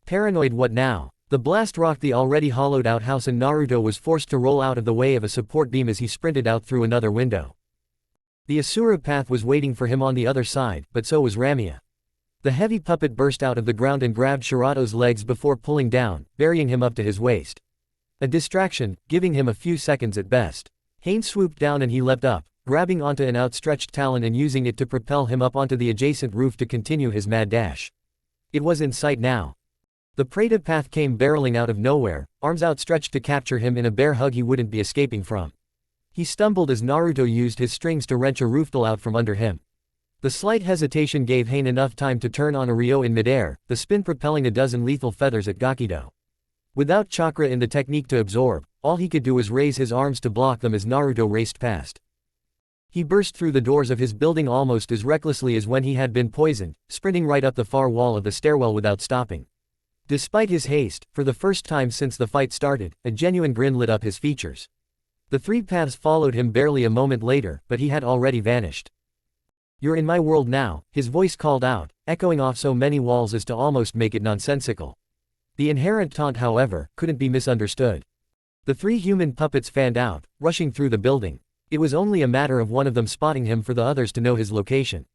Paranoid what now? The blast rocked the already hollowed-out house and Naruto was forced to roll out of the way of a support beam as he sprinted out through another window. The Asura path was waiting for him on the other side, but so was Ramia. The heavy puppet burst out of the ground and grabbed Shirato's legs before pulling down, burying him up to his waist. A distraction, giving him a few seconds at best. Hane swooped down and he leapt up, grabbing onto an outstretched talon and using it to propel him up onto the adjacent roof to continue his mad dash. It was in sight now. The Preta path came barreling out of nowhere, arms outstretched to capture him in a bear hug he wouldn't be escaping from. He stumbled as Naruto used his strings to wrench a roofdale out from under him. The slight hesitation gave Hane enough time to turn on a Ryo in midair, the spin propelling a dozen lethal feathers at Gakido. Without chakra in the technique to absorb, all he could do was raise his arms to block them as Naruto raced past. He burst through the doors of his building almost as recklessly as when he had been poisoned, sprinting right up the far wall of the stairwell without stopping. Despite his haste, for the first time since the fight started, a genuine grin lit up his features. The three paths followed him barely a moment later, but he had already vanished. "You're in my world now," his voice called out, echoing off so many walls as to almost make it nonsensical. The inherent taunt, however, couldn't be misunderstood. The three human puppets fanned out, rushing through the building. It was only a matter of one of them spotting him for the others to know his location.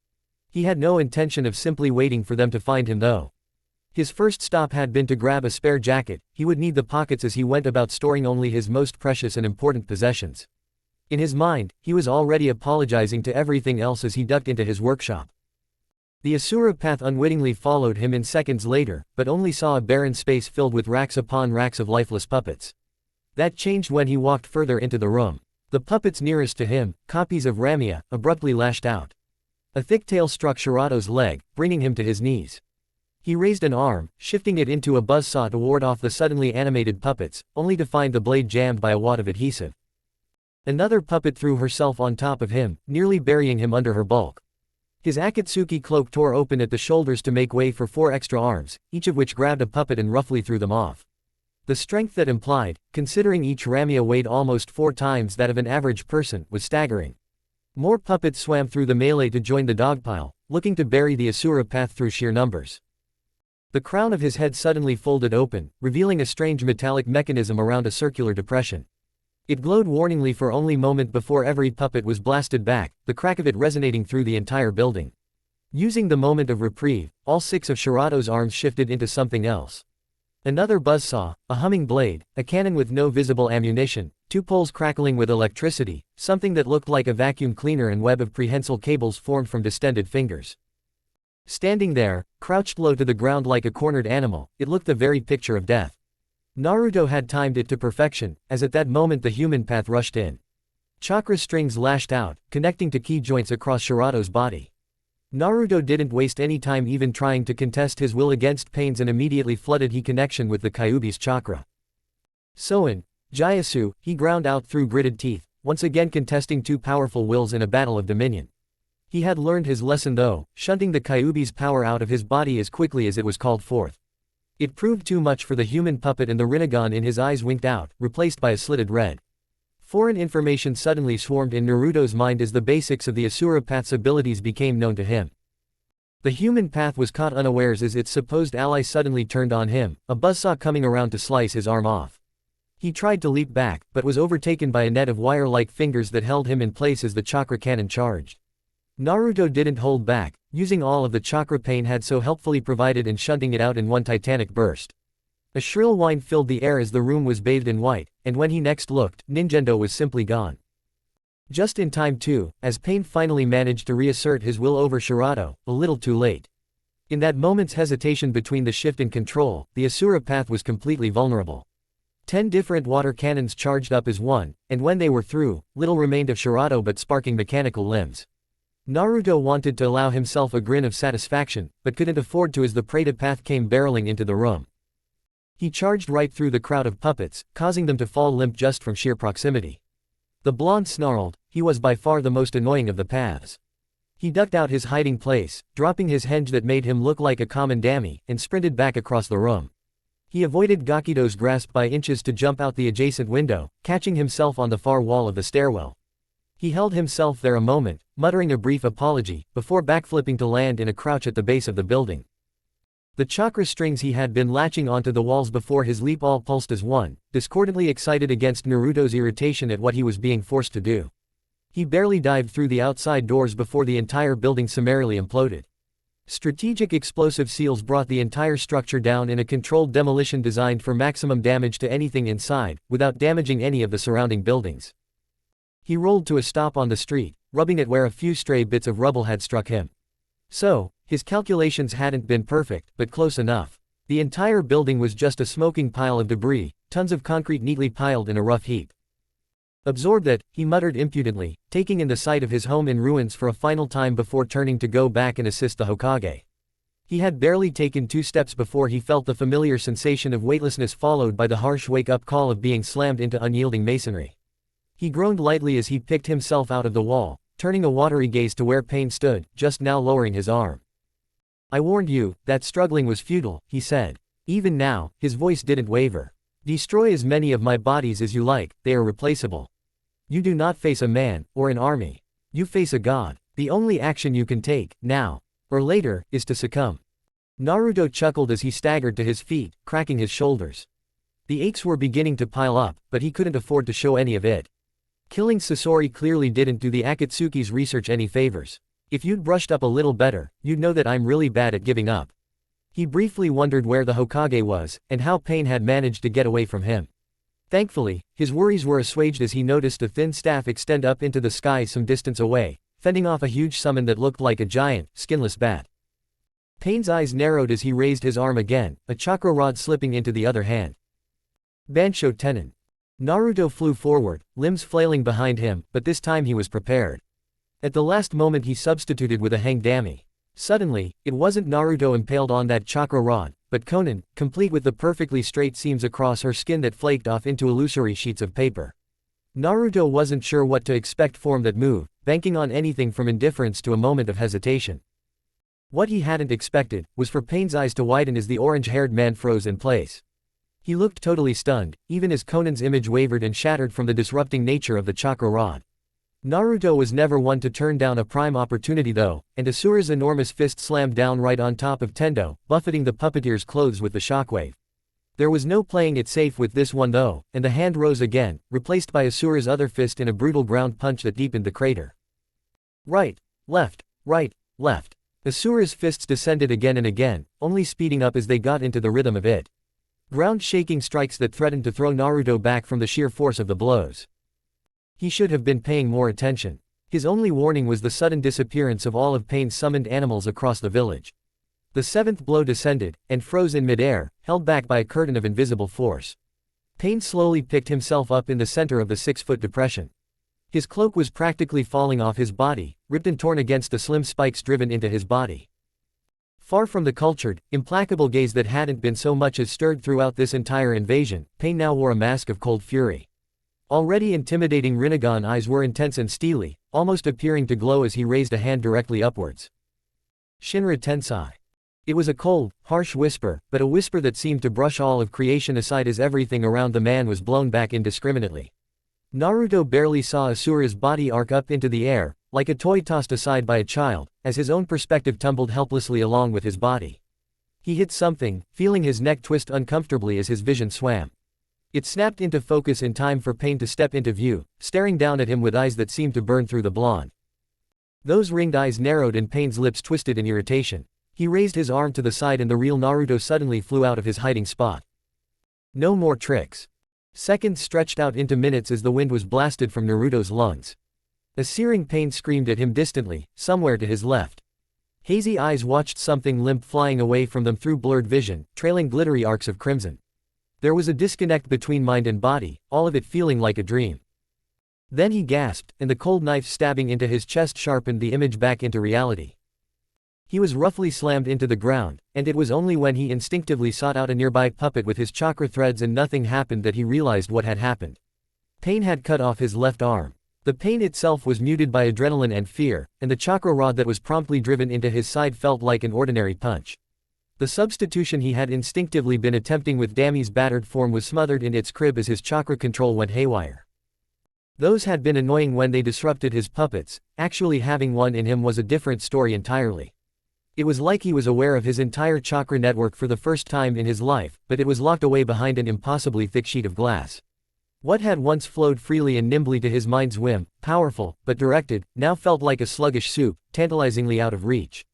He had no intention of simply waiting for them to find him though. His first stop had been to grab a spare jacket. He would need the pockets as he went about storing only his most precious and important possessions. In his mind, he was already apologizing to everything else as he ducked into his workshop. The Asura path unwittingly followed him in seconds later, but only saw a barren space filled with racks upon racks of lifeless puppets. That changed when he walked further into the room. The puppets nearest to him, copies of Ramia, abruptly lashed out. A thick tail struck Shirato's leg, bringing him to his knees. He raised an arm, shifting it into a buzzsaw to ward off the suddenly animated puppets, only to find the blade jammed by a wad of adhesive. Another puppet threw herself on top of him, nearly burying him under her bulk. His Akatsuki cloak tore open at the shoulders to make way for 4 extra arms, each of which grabbed a puppet and roughly threw them off. The strength that implied, considering each Ramia weighed almost 4 times that of an average person, was staggering. More puppets swam through the melee to join the dogpile, looking to bury the Asura path through sheer numbers. The crown of his head suddenly folded open, revealing a strange metallic mechanism around a circular depression. It glowed warningly for only a moment before every puppet was blasted back, the crack of it resonating through the entire building. Using the moment of reprieve, all 6 of Shirato's arms shifted into something else. Another buzzsaw, a humming blade, a cannon with no visible ammunition, 2 poles crackling with electricity, something that looked like a vacuum cleaner and web of prehensile cables formed from distended fingers. Standing there, crouched low to the ground like a cornered animal, it looked the very picture of death. Naruto had timed it to perfection, as at that moment the human path rushed in. Chakra strings lashed out, connecting to key joints across Shirato's body. Naruto didn't waste any time even trying to contest his will against pains and immediately flooded his connection with the Kyuubi's chakra. Soin, Jyasu, he ground out through gritted teeth, once again contesting 2 powerful wills in a battle of dominion. He had learned his lesson though, shunting the Kyuubi's power out of his body as quickly as it was called forth. It proved too much for the human puppet and the Rinnegan in his eyes winked out, replaced by a slitted red. Foreign information suddenly swarmed in Naruto's mind as the basics of the Asura path's abilities became known to him. The human path was caught unawares as its supposed ally suddenly turned on him, a buzzsaw coming around to slice his arm off. He tried to leap back, but was overtaken by a net of wire-like fingers that held him in place as the chakra cannon charged. Naruto didn't hold back, using all of the chakra pain had so helpfully provided and shunting it out in one titanic burst. A shrill whine filled the air as the room was bathed in white, and when he next looked, Ninjendo was simply gone. Just in time too, as Pain finally managed to reassert his will over Shirato, a little too late. In that moment's hesitation between the shift and control, the Asura path was completely vulnerable. 10 different water cannons charged up as one, and when they were through, little remained of Shirato but sparking mechanical limbs. Naruto wanted to allow himself a grin of satisfaction, but couldn't afford to as the Preta path came barreling into the room. He charged right through the crowd of puppets, causing them to fall limp just from sheer proximity. The blonde snarled, he was by far the most annoying of the paths. He ducked out his hiding place, dropping his henge that made him look like a common dummy, and sprinted back across the room. He avoided Gakido's grasp by inches to jump out the adjacent window, catching himself on the far wall of the stairwell. He held himself there a moment, muttering a brief apology, before backflipping to land in a crouch at the base of the building. The chakra strings he had been latching onto the walls before his leap all pulsed as one, discordantly excited against Naruto's irritation at what he was being forced to do. He barely dived through the outside doors before the entire building summarily imploded. Strategic explosive seals brought the entire structure down in a controlled demolition designed for maximum damage to anything inside, without damaging any of the surrounding buildings. He rolled to a stop on the street, rubbing at where a few stray bits of rubble had struck him. So, his calculations hadn't been perfect, but close enough. The entire building was just a smoking pile of debris, tons of concrete neatly piled in a rough heap. Absorbed that, he muttered impudently, taking in the sight of his home in ruins for a final time before turning to go back and assist the Hokage. He had barely taken 2 steps before he felt the familiar sensation of weightlessness followed by the harsh wake-up call of being slammed into unyielding masonry. He groaned lightly as he picked himself out of the wall, turning a watery gaze to where Pain stood, just now lowering his arm. "I warned you, that struggling was futile," he said. Even now, his voice didn't waver. "Destroy as many of my bodies as you like, they are replaceable." You do not face a man, or an army. You face a god. The only action you can take, now, or later, is to succumb. Naruto chuckled as he staggered to his feet, cracking his shoulders. The aches were beginning to pile up, but he couldn't afford to show any of it. Killing Sasori clearly didn't do the Akatsuki's research any favors. If you'd brushed up a little better, you'd know that I'm really bad at giving up. He briefly wondered where the Hokage was, and how Pain had managed to get away from him. Thankfully, his worries were assuaged as he noticed a thin staff extend up into the sky some distance away, fending off a huge summon that looked like a giant, skinless bat. Pain's eyes narrowed as he raised his arm again, a chakra rod slipping into the other hand. Bansho Tenon. Naruto flew forward, limbs flailing behind him, but this time he was prepared. At the last moment he substituted with a hangdami. Suddenly, it wasn't Naruto impaled on that chakra rod, but Konan, complete with the perfectly straight seams across her skin that flaked off into illusory sheets of paper. Naruto wasn't sure what to expect from that move, banking on anything from indifference to a moment of hesitation. What he hadn't expected was for Pain's eyes to widen as the orange-haired man froze in place. He looked totally stunned, even as Konan's image wavered and shattered from the disrupting nature of the chakra rod. Naruto was never one to turn down a prime opportunity though, and Asura's enormous fist slammed down right on top of Tendo, buffeting the puppeteer's clothes with the shockwave. There was no playing it safe with this one though, and the hand rose again, replaced by Asura's other fist in a brutal ground punch that deepened the crater. Right, left, left. Asura's fists descended again and again, only speeding up as they got into the rhythm of it. Ground-shaking strikes that threatened to throw Naruto back from the sheer force of the blows. He should have been paying more attention. His only warning was the sudden disappearance of all of Pain's summoned animals across the village. The seventh blow descended, and froze in midair, held back by a curtain of invisible force. Pain slowly picked himself up in the center of the 6-foot depression. His cloak was practically falling off his body, ripped and torn against the slim spikes driven into his body. Far from the cultured, implacable gaze that hadn't been so much as stirred throughout this entire invasion, Pain now wore a mask of cold fury. Already intimidating Rinnegan eyes were intense and steely, almost appearing to glow as he raised a hand directly upwards. Shinra Tensai. It was a cold, harsh whisper, but a whisper that seemed to brush all of creation aside as everything around the man was blown back indiscriminately. Naruto barely saw Asura's body arc up into the air, like a toy tossed aside by a child, as his own perspective tumbled helplessly along with his body. He hit something, feeling his neck twist uncomfortably as his vision swam. It snapped into focus in time for Pain to step into view, staring down at him with eyes that seemed to burn through the blonde. Those ringed eyes narrowed and Pain's lips twisted in irritation. He raised his arm to the side and the real Naruto suddenly flew out of his hiding spot. No more tricks. Seconds stretched out into minutes as the wind was blasted from Naruto's lungs. A searing pain screamed at him distantly, somewhere to his left. Hazy eyes watched something limp flying away from them through blurred vision, trailing glittery arcs of crimson. There was a disconnect between mind and body, all of it feeling like a dream. Then he gasped, and the cold knife stabbing into his chest sharpened the image back into reality. He was roughly slammed into the ground, and it was only when he instinctively sought out a nearby puppet with his chakra threads and nothing happened that he realized what had happened. Pain had cut off his left arm. The pain itself was muted by adrenaline and fear, and the chakra rod that was promptly driven into his side felt like an ordinary punch. The substitution he had instinctively been attempting with Dami's battered form was smothered in its crib as his chakra control went haywire. Those had been annoying when they disrupted his puppets, actually having one in him was a different story entirely. It was like he was aware of his entire chakra network for the first time in his life, but it was locked away behind an impossibly thick sheet of glass. What had once flowed freely and nimbly to his mind's whim, powerful, but directed, now felt like a sluggish soup, tantalizingly out of reach.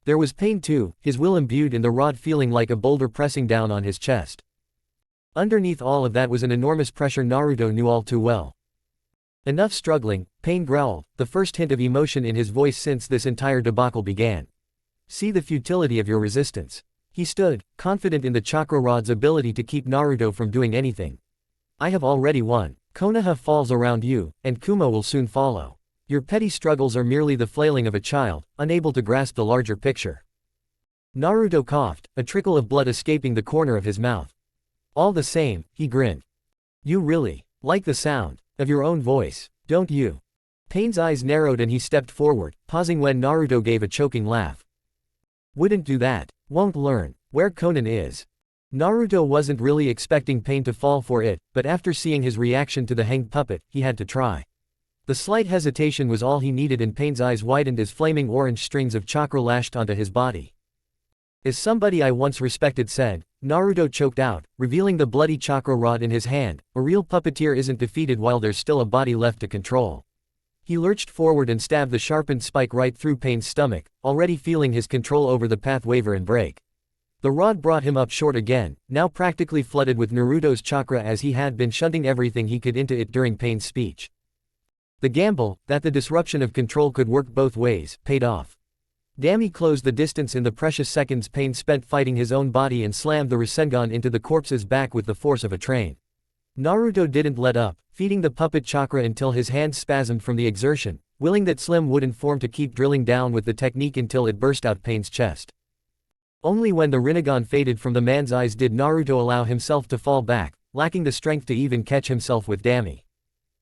There was pain too, his will imbued in the rod feeling like a boulder pressing down on his chest. Underneath all of that was an enormous pressure Naruto knew all too well. Enough struggling, Pain growled, the first hint of emotion in his voice since this entire debacle began. See the futility of your resistance. He stood, confident in the chakra rod's ability to keep Naruto from doing anything. I have already won. Konoha falls around you, and Kumo will soon follow. Your petty struggles are merely the flailing of a child, unable to grasp the larger picture. Naruto coughed, a trickle of blood escaping the corner of his mouth. All the same, he grinned. You really like the sound of your own voice, don't you? Pain's eyes narrowed and he stepped forward, pausing when Naruto gave a choking laugh. Wouldn't do that. Won't learn where Konan is. Naruto wasn't really expecting Pain to fall for it, but after seeing his reaction to the hanged puppet, he had to try. The slight hesitation was all he needed, and Pain's eyes widened as flaming orange strings of chakra lashed onto his body. As somebody I once respected said, Naruto choked out, revealing the bloody chakra rod in his hand, a real puppeteer isn't defeated while there's still a body left to control. He lurched forward and stabbed the sharpened spike right through Pain's stomach, already feeling his control over the path waver and break. The rod brought him up short again, now practically flooded with Naruto's chakra as he had been shunting everything he could into it during Pain's speech. The gamble, that the disruption of control could work both ways, paid off. Damn, he closed the distance in the precious seconds Pain spent fighting his own body and slammed the rasengan into the corpse's back with the force of a train. Naruto didn't let up, feeding the puppet chakra until his hands spasmed from the exertion, willing that Slim wouldn't form to keep drilling down with the technique until it burst out Pain's chest. Only when the rinnegan faded from the man's eyes did Naruto allow himself to fall back, lacking the strength to even catch himself with Dami.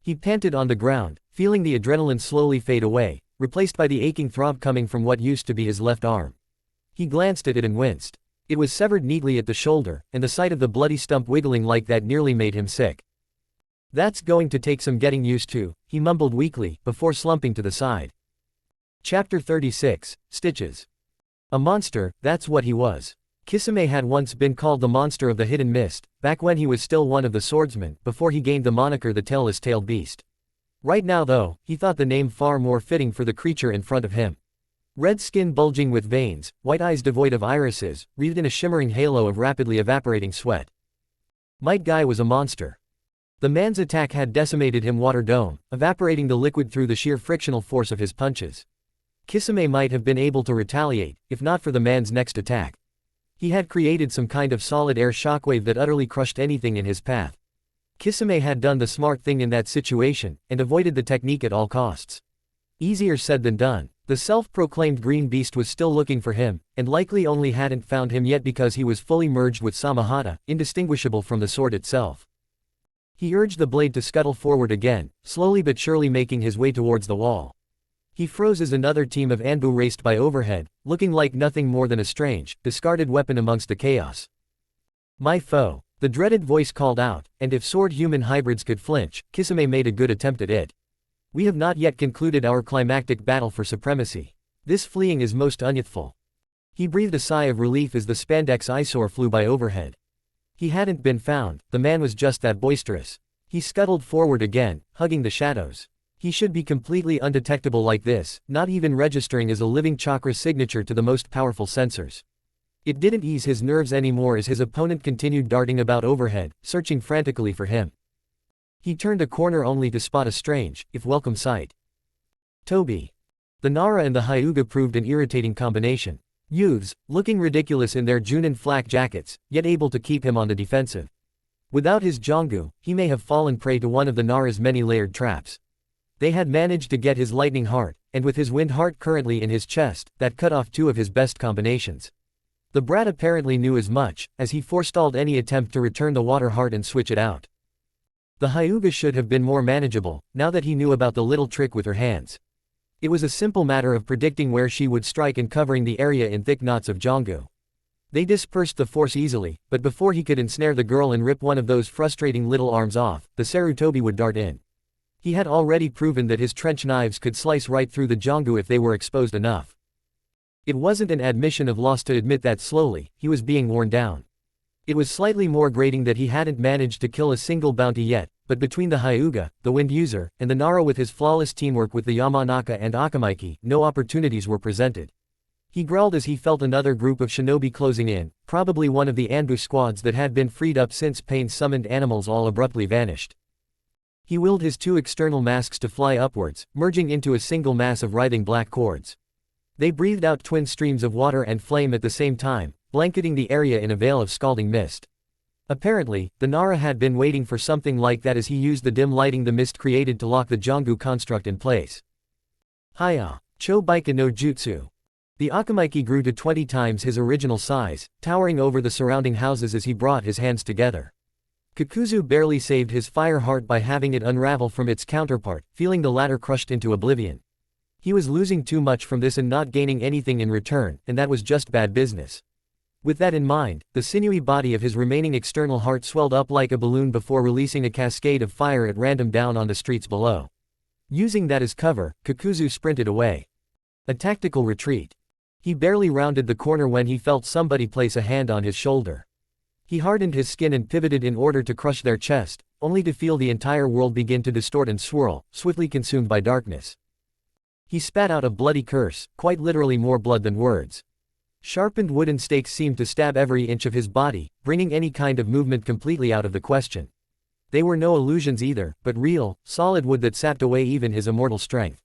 He panted on the ground, feeling the adrenaline slowly fade away, replaced by the aching throb coming from what used to be his left arm. He glanced at it and winced. It was severed neatly at the shoulder, and the sight of the bloody stump wiggling like that nearly made him sick. That's going to take some getting used to, he mumbled weakly, before slumping to the side. Chapter 36, Stitches. A monster, that's what he was. Kisame had once been called the monster of the hidden mist, back when he was still one of the swordsmen, before he gained the moniker the tailless-tailed beast. Right now though, he thought the name far more fitting for the creature in front of him. Red skin bulging with veins, white eyes devoid of irises, wreathed in a shimmering halo of rapidly evaporating sweat. Might Guy was a monster. The man's attack had decimated him water dome, evaporating the liquid through the sheer frictional force of his punches. Kisame might have been able to retaliate, if not for the man's next attack. He had created some kind of solid air shockwave that utterly crushed anything in his path. Kisame had done the smart thing in that situation, and avoided the technique at all costs. Easier said than done. The self-proclaimed green beast was still looking for him, and likely only hadn't found him yet because he was fully merged with Samahata, indistinguishable from the sword itself. He urged the blade to scuttle forward again, slowly but surely making his way towards the wall. He froze as another team of Anbu raced by overhead, looking like nothing more than a strange, discarded weapon amongst the chaos. My foe. The dreaded voice called out, and if sword-human hybrids could flinch, Kisame made a good attempt at it. We have not yet concluded our climactic battle for supremacy. This fleeing is most unyouthful. He breathed a sigh of relief as the spandex eyesore flew by overhead. He hadn't been found, the man was just that boisterous. He scuttled forward again, hugging the shadows. He should be completely undetectable like this, not even registering as a living chakra signature to the most powerful sensors. It didn't ease his nerves anymore as his opponent continued darting about overhead, searching frantically for him. He turned a corner only to spot a strange, if welcome sight. Toby. The Nara and the Hyuga proved an irritating combination. Youths, looking ridiculous in their Junin flak jackets, yet able to keep him on the defensive. Without his Jongu, he may have fallen prey to one of the Nara's many layered traps. They had managed to get his lightning heart, and with his wind heart currently in his chest, that cut off two of his best combinations. The brat apparently knew as much, as he forestalled any attempt to return the water heart and switch it out. The Hyuga should have been more manageable, now that he knew about the little trick with her hands. It was a simple matter of predicting where she would strike and covering the area in thick knots of Jongu. They dispersed the force easily, but before he could ensnare the girl and rip one of those frustrating little arms off, the Sarutobi would dart in. He had already proven that his trench knives could slice right through the Jongu if they were exposed enough. It wasn't an admission of loss to admit that slowly, he was being worn down. It was slightly more grating that he hadn't managed to kill a single bounty yet, but between the Hyuga, the Wind User, and the Nara with his flawless teamwork with the Yamanaka and Akamaiki, no opportunities were presented. He growled as he felt another group of shinobi closing in, probably one of the Anbu squads that had been freed up since Pain's summoned animals all abruptly vanished. He willed his two external masks to fly upwards, merging into a single mass of writhing black cords. They breathed out twin streams of water and flame at the same time, blanketing the area in a veil of scalding mist. Apparently, the Nara had been waiting for something like that as he used the dim lighting the mist created to lock the Jongu construct in place. Hiya! Chobaika no Jutsu. The Akamaiki grew to 20 times his original size, towering over the surrounding houses as he brought his hands together. Kakuzu barely saved his fire heart by having it unravel from its counterpart, feeling the latter crushed into oblivion. He was losing too much from this and not gaining anything in return, and that was just bad business. With that in mind, the sinewy body of his remaining external heart swelled up like a balloon before releasing a cascade of fire at random down on the streets below. Using that as cover, Kakuzu sprinted away. A tactical retreat. He barely rounded the corner when he felt somebody place a hand on his shoulder. He hardened his skin and pivoted in order to crush their chest, only to feel the entire world begin to distort and swirl, swiftly consumed by darkness. He spat out a bloody curse, quite literally more blood than words. Sharpened wooden stakes seemed to stab every inch of his body, bringing any kind of movement completely out of the question. They were no illusions either, but real, solid wood that sapped away even his immortal strength.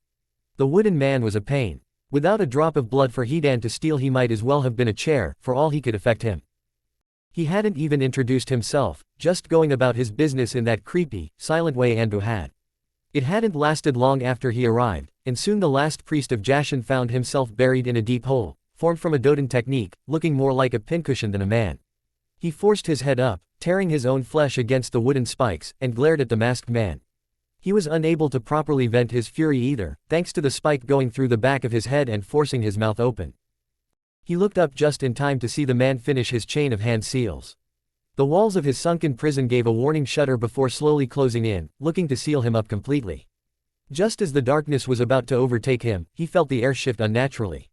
The wooden man was a pain. Without a drop of blood for Hidan to steal, he might as well have been a chair, for all he could affect him. He hadn't even introduced himself, just going about his business in that creepy, silent way Anbu had. It hadn't lasted long after he arrived, and soon the last priest of Jashin found himself buried in a deep hole, formed from a Doden technique, looking more like a pincushion than a man. He forced his head up, tearing his own flesh against the wooden spikes, and glared at the masked man. He was unable to properly vent his fury either, thanks to the spike going through the back of his head and forcing his mouth open. He looked up just in time to see the man finish his chain of hand seals. The walls of his sunken prison gave a warning shudder before slowly closing in, looking to seal him up completely. Just as the darkness was about to overtake him, he felt the air shift unnaturally.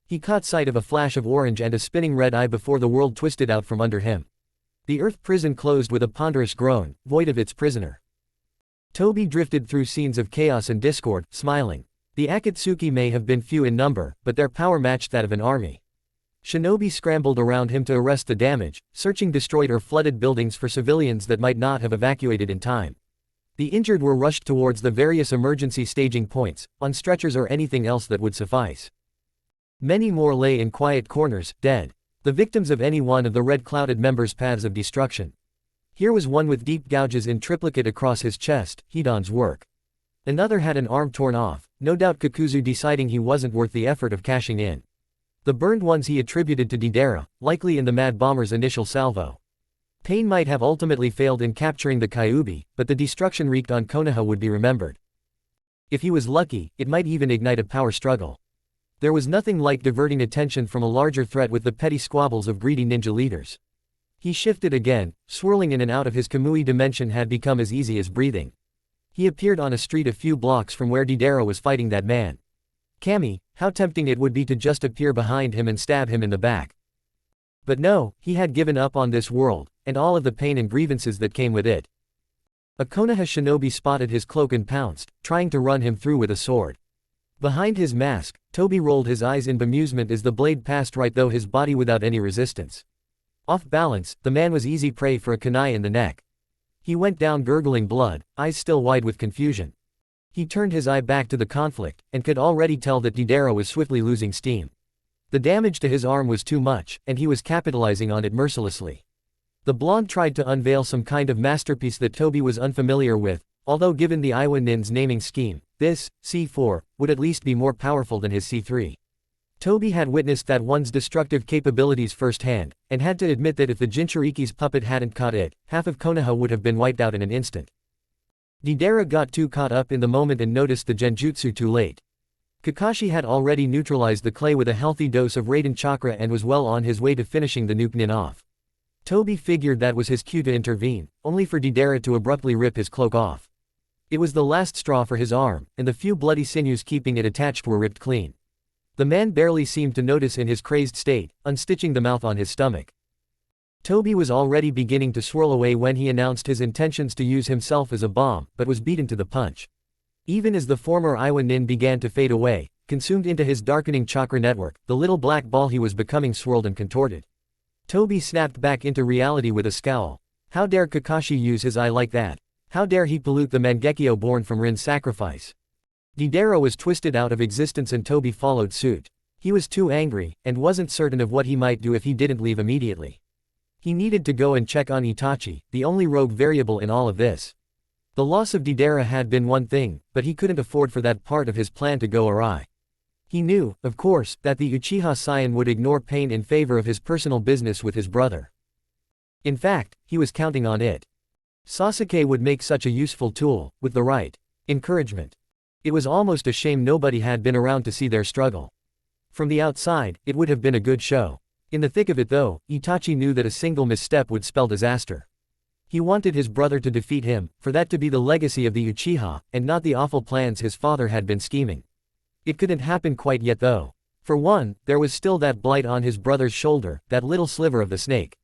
He caught sight of a flash of orange and a spinning red eye before the world twisted out from under him. The earth prison closed with a ponderous groan, void of its prisoner. Toby drifted through scenes of chaos and discord, smiling. The Akatsuki may have been few in number, but their power matched that of an army. Shinobi scrambled around him to arrest the damage, searching destroyed or flooded buildings for civilians that might not have evacuated in time. The injured were rushed towards the various emergency staging points, on stretchers or anything else that would suffice. Many more lay in quiet corners, dead. The victims of any one of the red-clouded members' paths of destruction. Here was one with deep gouges in triplicate across his chest, Hidan's work. Another had an arm torn off, no doubt Kakuzu deciding he wasn't worth the effort of cashing in. The burned ones he attributed to Deidara, likely in the Mad Bomber's initial salvo. Pain might have ultimately failed in capturing the Kyuubi, but the destruction wreaked on Konoha would be remembered. If he was lucky, it might even ignite a power struggle. There was nothing like diverting attention from a larger threat with the petty squabbles of greedy ninja leaders. He shifted again, swirling in and out of his Kamui dimension had become as easy as breathing. He appeared on a street a few blocks from where Deidara was fighting that man. Kami, how tempting it would be to just appear behind him and stab him in the back. But no, he had given up on this world, and all of the pain and grievances that came with it. A Konoha shinobi spotted his cloak and pounced, trying to run him through with a sword. Behind his mask, Toby rolled his eyes in bemusement as the blade passed right through his body without any resistance. Off balance, the man was easy prey for a kunai in the neck. He went down gurgling blood, eyes still wide with confusion. He turned his eye back to the conflict, and could already tell that Deidara was swiftly losing steam. The damage to his arm was too much, and he was capitalizing on it mercilessly. The blonde tried to unveil some kind of masterpiece that Toby was unfamiliar with, although given the Iwa Nin's naming scheme, this, C4, would at least be more powerful than his C3. Toby had witnessed that one's destructive capabilities firsthand, and had to admit that if the Jinchuriki's puppet hadn't caught it, half of Konoha would have been wiped out in an instant. Deidara got too caught up in the moment and noticed the genjutsu too late. Kakashi had already neutralized the clay with a healthy dose of Raiden chakra and was well on his way to finishing the nuke nin off. Toby figured that was his cue to intervene, only for Deidara to abruptly rip his cloak off. It was the last straw for his arm, and the few bloody sinews keeping it attached were ripped clean. The man barely seemed to notice in his crazed state, unstitching the mouth on his stomach. Toby was already beginning to swirl away when he announced his intentions to use himself as a bomb, but was beaten to the punch. Even as the former Iwa Nin began to fade away, consumed into his darkening chakra network, the little black ball he was becoming swirled and contorted. Toby snapped back into reality with a scowl. How dare Kakashi use his eye like that? How dare he pollute the Mangekyo born from Rin's sacrifice? Deidara was twisted out of existence and Toby followed suit. He was too angry, and wasn't certain of what he might do if he didn't leave immediately. He needed to go and check on Itachi, the only rogue variable in all of this. The loss of Deidara had been one thing, but he couldn't afford for that part of his plan to go awry. He knew, of course, that the Uchiha Saiyan would ignore pain in favor of his personal business with his brother. In fact, he was counting on it. Sasuke would make such a useful tool, with the right encouragement. It was almost a shame nobody had been around to see their struggle. From the outside, it would have been a good show. In the thick of it though, Itachi knew that a single misstep would spell disaster. He wanted his brother to defeat him, for that to be the legacy of the Uchiha, and not the awful plans his father had been scheming. It couldn't happen quite yet though. For one, there was still that blight on his brother's shoulder, that little sliver of the snake.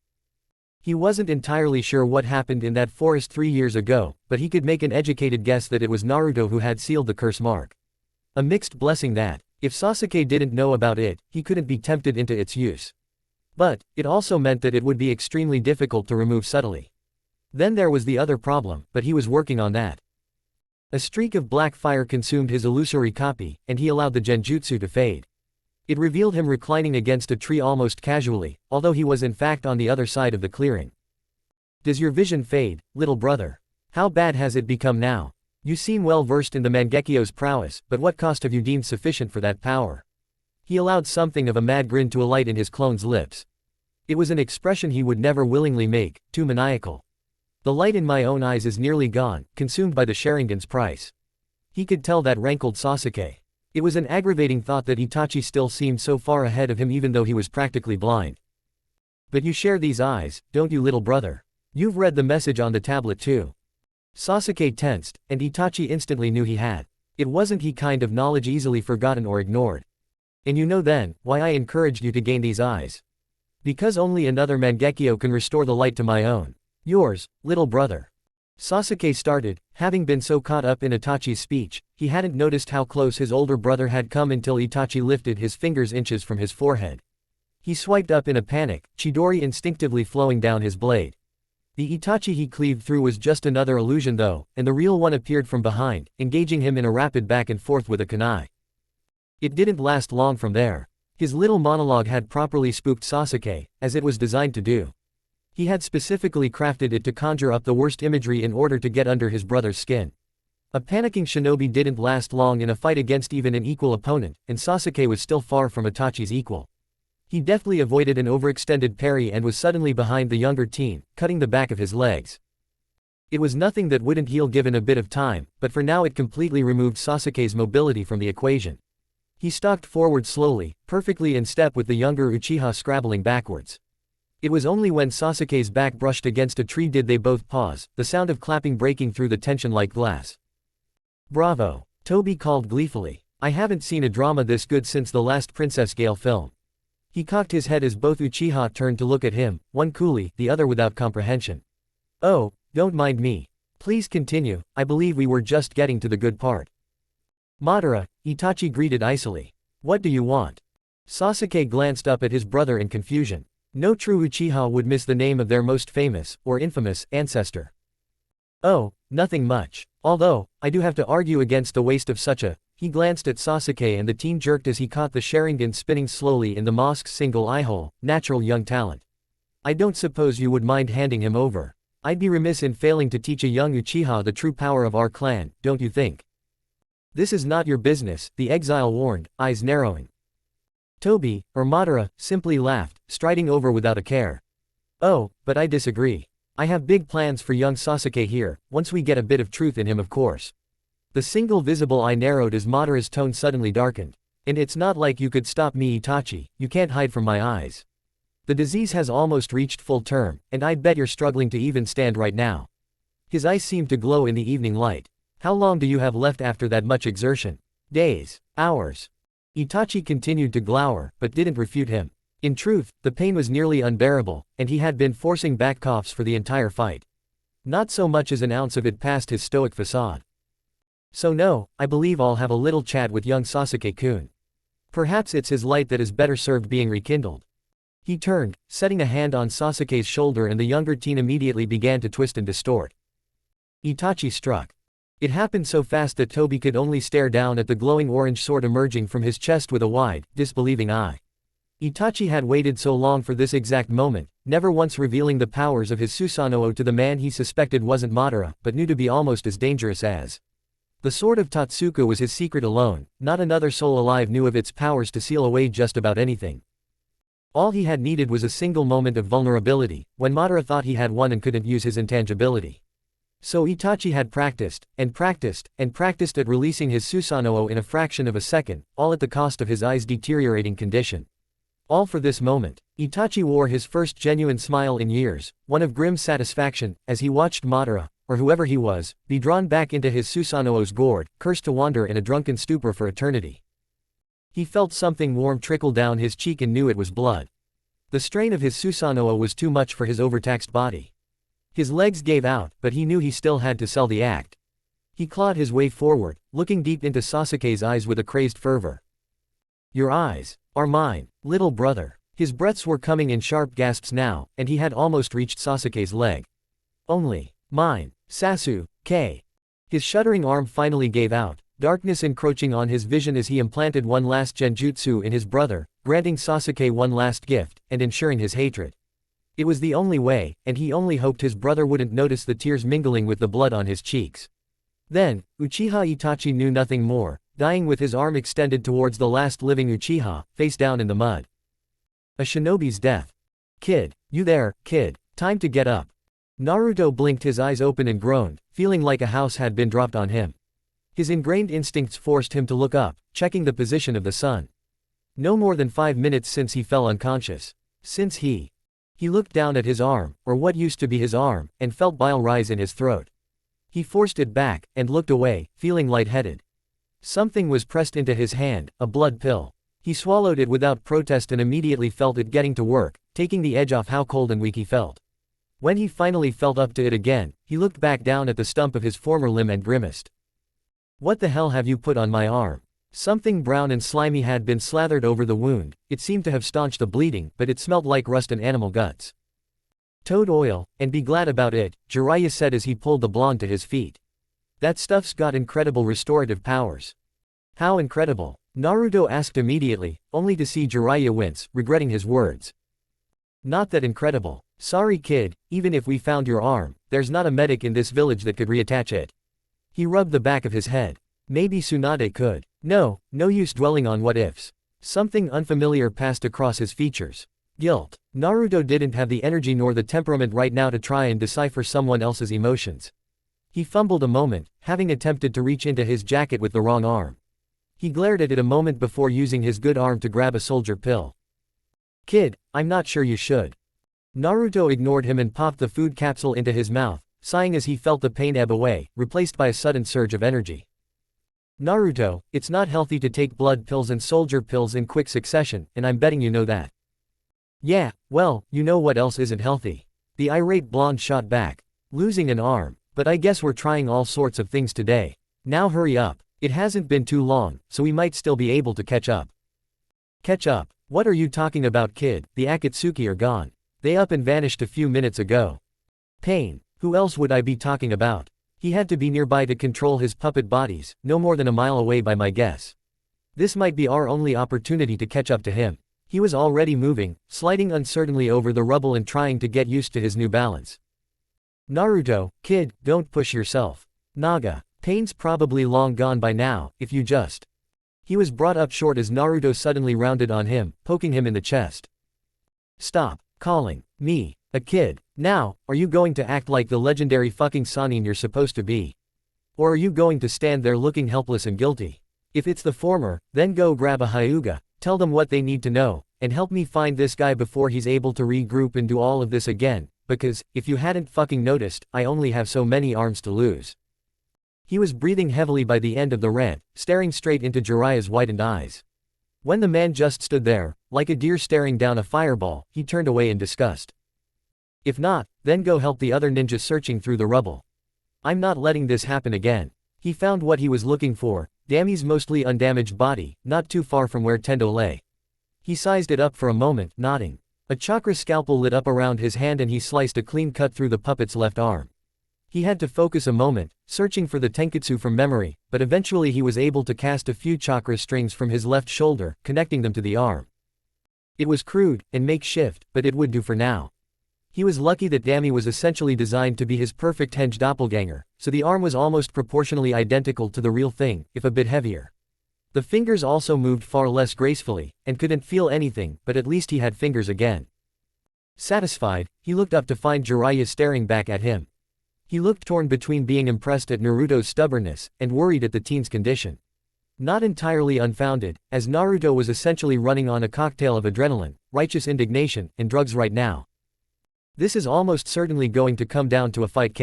He wasn't entirely sure what happened in that forest 3 years ago, but he could make an educated guess that it was Naruto who had sealed the curse mark. A mixed blessing that, if Sasuke didn't know about it, he couldn't be tempted into its use. But, it also meant that it would be extremely difficult to remove subtly. Then there was the other problem, but he was working on that. A streak of black fire consumed his illusory copy, and he allowed the genjutsu to fade. It revealed him reclining against a tree almost casually, although he was in fact on the other side of the clearing. Does your vision fade, little brother? How bad has it become now? You seem well versed in the Mangekyo's prowess, but what cost have you deemed sufficient for that power? He allowed something of a mad grin to alight in his clone's lips. It was an expression he would never willingly make, too maniacal. The light in my own eyes is nearly gone, consumed by the Sharingan's price. He could tell that rankled Sasuke. It was an aggravating thought that Itachi still seemed so far ahead of him even though he was practically blind. But you share these eyes, don't you, little brother? You've read the message on the tablet too. Sasuke tensed, and Itachi instantly knew he had. It wasn't he kind of knowledge easily forgotten or ignored. And you know then, why I encouraged you to gain these eyes. Because only another Mangekyo can restore the light to my own. Yours, little brother. Sasuke started, having been so caught up in Itachi's speech, he hadn't noticed how close his older brother had come until Itachi lifted his fingers inches from his forehead. He swiped up in a panic, Chidori instinctively flowing down his blade. The Itachi he cleaved through was just another illusion though, and the real one appeared from behind, engaging him in a rapid back and forth with a kunai. It didn't last long from there. His little monologue had properly spooked Sasuke, as it was designed to do. He had specifically crafted it to conjure up the worst imagery in order to get under his brother's skin. A panicking shinobi didn't last long in a fight against even an equal opponent, and Sasuke was still far from Itachi's equal. He deftly avoided an overextended parry and was suddenly behind the younger teen, cutting the back of his legs. It was nothing that wouldn't heal given a bit of time, but for now it completely removed Sasuke's mobility from the equation. He stalked forward slowly, perfectly in step with the younger Uchiha scrabbling backwards. It was only when Sasuke's back brushed against a tree did they both pause, the sound of clapping breaking through the tension like glass. Bravo! Toby called gleefully. I haven't seen a drama this good since the last Princess Gale film. He cocked his head as both Uchiha turned to look at him, one coolly, the other without comprehension. Oh, don't mind me. Please continue, I believe we were just getting to the good part. Madara, Itachi greeted icily. What do you want? Sasuke glanced up at his brother in confusion. No true Uchiha would miss the name of their most famous, or infamous, ancestor. Oh, nothing much. Although, I do have to argue against the waste of such a. He glanced at Sasuke and the teen jerked as he caught the Sharingan spinning slowly in the mosque's single eyehole, natural young talent. I don't suppose you would mind handing him over. I'd be remiss in failing to teach a young Uchiha the true power of our clan, don't you think? This is not your business, the exile warned, eyes narrowing. Toby, or Madara, simply laughed, striding over without a care. Oh, but I disagree. I have big plans for young Sasuke here, once we get a bit of truth in him of course. The single visible eye narrowed as Madara's tone suddenly darkened. And it's not like you could stop me, Itachi, you can't hide from my eyes. The disease has almost reached full term, and I'd bet you're struggling to even stand right now. His eyes seemed to glow in the evening light. How long do you have left after that much exertion? Days. Hours. Itachi continued to glower, but didn't refute him. In truth, the pain was nearly unbearable, and he had been forcing back coughs for the entire fight. Not so much as an ounce of it passed his stoic facade. So no, I believe I'll have a little chat with young Sasuke-kun. Perhaps it's his light that is better served being rekindled. He turned, setting a hand on Sasuke's shoulder and the younger teen immediately began to twist and distort. Itachi struck. It happened so fast that Toby could only stare down at the glowing orange sword emerging from his chest with a wide, disbelieving eye. Itachi had waited so long for this exact moment, never once revealing the powers of his Susanoo to the man he suspected wasn't Madara, but knew to be almost as dangerous as. The sword of Totsuka was his secret alone, not another soul alive knew of its powers to seal away just about anything. All he had needed was a single moment of vulnerability, when Madara thought he had won and couldn't use his intangibility. So Itachi had practiced, and practiced, and practiced at releasing his Susanoo in a fraction of a second, all at the cost of his eye's deteriorating condition. All for this moment. Itachi wore his first genuine smile in years, one of grim satisfaction, as he watched Madara, or whoever he was, be drawn back into his Susanoo's gourd, cursed to wander in a drunken stupor for eternity. He felt something warm trickle down his cheek and knew it was blood. The strain of his Susanoo was too much for his overtaxed body. His legs gave out, but he knew he still had to sell the act. He clawed his way forward, looking deep into Sasuke's eyes with a crazed fervor. Your eyes are mine, little brother. His breaths were coming in sharp gasps now, and he had almost reached Sasuke's leg. Only mine, Sasuke. His shuddering arm finally gave out, darkness encroaching on his vision as he implanted one last genjutsu in his brother, granting Sasuke one last gift, and ensuring his hatred. It was the only way, and he only hoped his brother wouldn't notice the tears mingling with the blood on his cheeks. Then, Uchiha Itachi knew nothing more, dying with his arm extended towards the last living Uchiha, face down in the mud. A shinobi's death. Kid, you there, kid, time to get up. Naruto blinked his eyes open and groaned, feeling like a house had been dropped on him. His ingrained instincts forced him to look up, checking the position of the sun. No more than 5 minutes since he fell unconscious. Since he looked down at his arm, or what used to be his arm, and felt bile rise in his throat. He forced it back, and looked away, feeling lightheaded. Something was pressed into his hand, a blood pill. He swallowed it without protest and immediately felt it getting to work, taking the edge off how cold and weak he felt. When he finally felt up to it again, he looked back down at the stump of his former limb and grimaced. What the hell have you put on my arm? Something brown and slimy had been slathered over the wound. It seemed to have staunched the bleeding, but it smelled like rust and animal guts. Toad oil, and be glad about it, Jiraiya said as he pulled the blonde to his feet. That stuff's got incredible restorative powers. How incredible? Naruto asked immediately, only to see Jiraiya wince, regretting his words. Not that incredible. Sorry kid, even if we found your arm, there's not a medic in this village that could reattach it. He rubbed the back of his head. Maybe Tsunade could. No use dwelling on what ifs. Something unfamiliar passed across his features. Guilt. Naruto didn't have the energy nor the temperament right now to try and decipher someone else's emotions. He fumbled a moment, having attempted to reach into his jacket with the wrong arm. He glared at it a moment before using his good arm to grab a soldier pill. Kid, I'm not sure you should. Naruto ignored him and popped the food capsule into his mouth, sighing as he felt the pain ebb away, replaced by a sudden surge of energy. Naruto, it's not healthy to take blood pills and soldier pills in quick succession, and I'm betting you know that. Yeah, well, you know what else isn't healthy. The irate blonde shot back. Losing an arm, but I guess we're trying all sorts of things today. Now hurry up. It hasn't been too long, so we might still be able to catch up. Catch up? What are you talking about kid? The Akatsuki are gone. They up and vanished a few minutes ago. Pain. Who else would I be talking about? He had to be nearby to control his puppet bodies, no more than a mile away by my guess. This might be our only opportunity to catch up to him. He was already moving, sliding uncertainly over the rubble and trying to get used to his new balance. Naruto, kid, don't push yourself. Naga, pain's probably long gone by now, if you just. He was brought up short as Naruto suddenly rounded on him, poking him in the chest. Stop calling me a kid. Now, are you going to act like the legendary fucking Sannin you're supposed to be? Or are you going to stand there looking helpless and guilty? If it's the former, then go grab a Hyuga, tell them what they need to know, and help me find this guy before he's able to regroup and do all of this again, because, if you hadn't fucking noticed, I only have so many arms to lose. He was breathing heavily by the end of the rant, staring straight into Jiraiya's widened eyes. When the man just stood there, like a deer staring down a fireball, he turned away in disgust. If not, then go help the other ninja searching through the rubble. I'm not letting this happen again. He found what he was looking for, Dami's mostly undamaged body, not too far from where Tendo lay. He sized it up for a moment, nodding. A chakra scalpel lit up around his hand and he sliced a clean cut through the puppet's left arm. He had to focus a moment, searching for the tenketsu from memory, but eventually he was able to cast a few chakra strings from his left shoulder, connecting them to the arm. It was crude and makeshift, but it would do for now. He was lucky that Dami was essentially designed to be his perfect henge doppelganger, so the arm was almost proportionally identical to the real thing, if a bit heavier. The fingers also moved far less gracefully, and couldn't feel anything, but at least he had fingers again. Satisfied, he looked up to find Jiraiya staring back at him. He looked torn between being impressed at Naruto's stubbornness, and worried at the teen's condition. Not entirely unfounded, as Naruto was essentially running on a cocktail of adrenaline, righteous indignation, and drugs right now. This is almost certainly going to come down to a fight.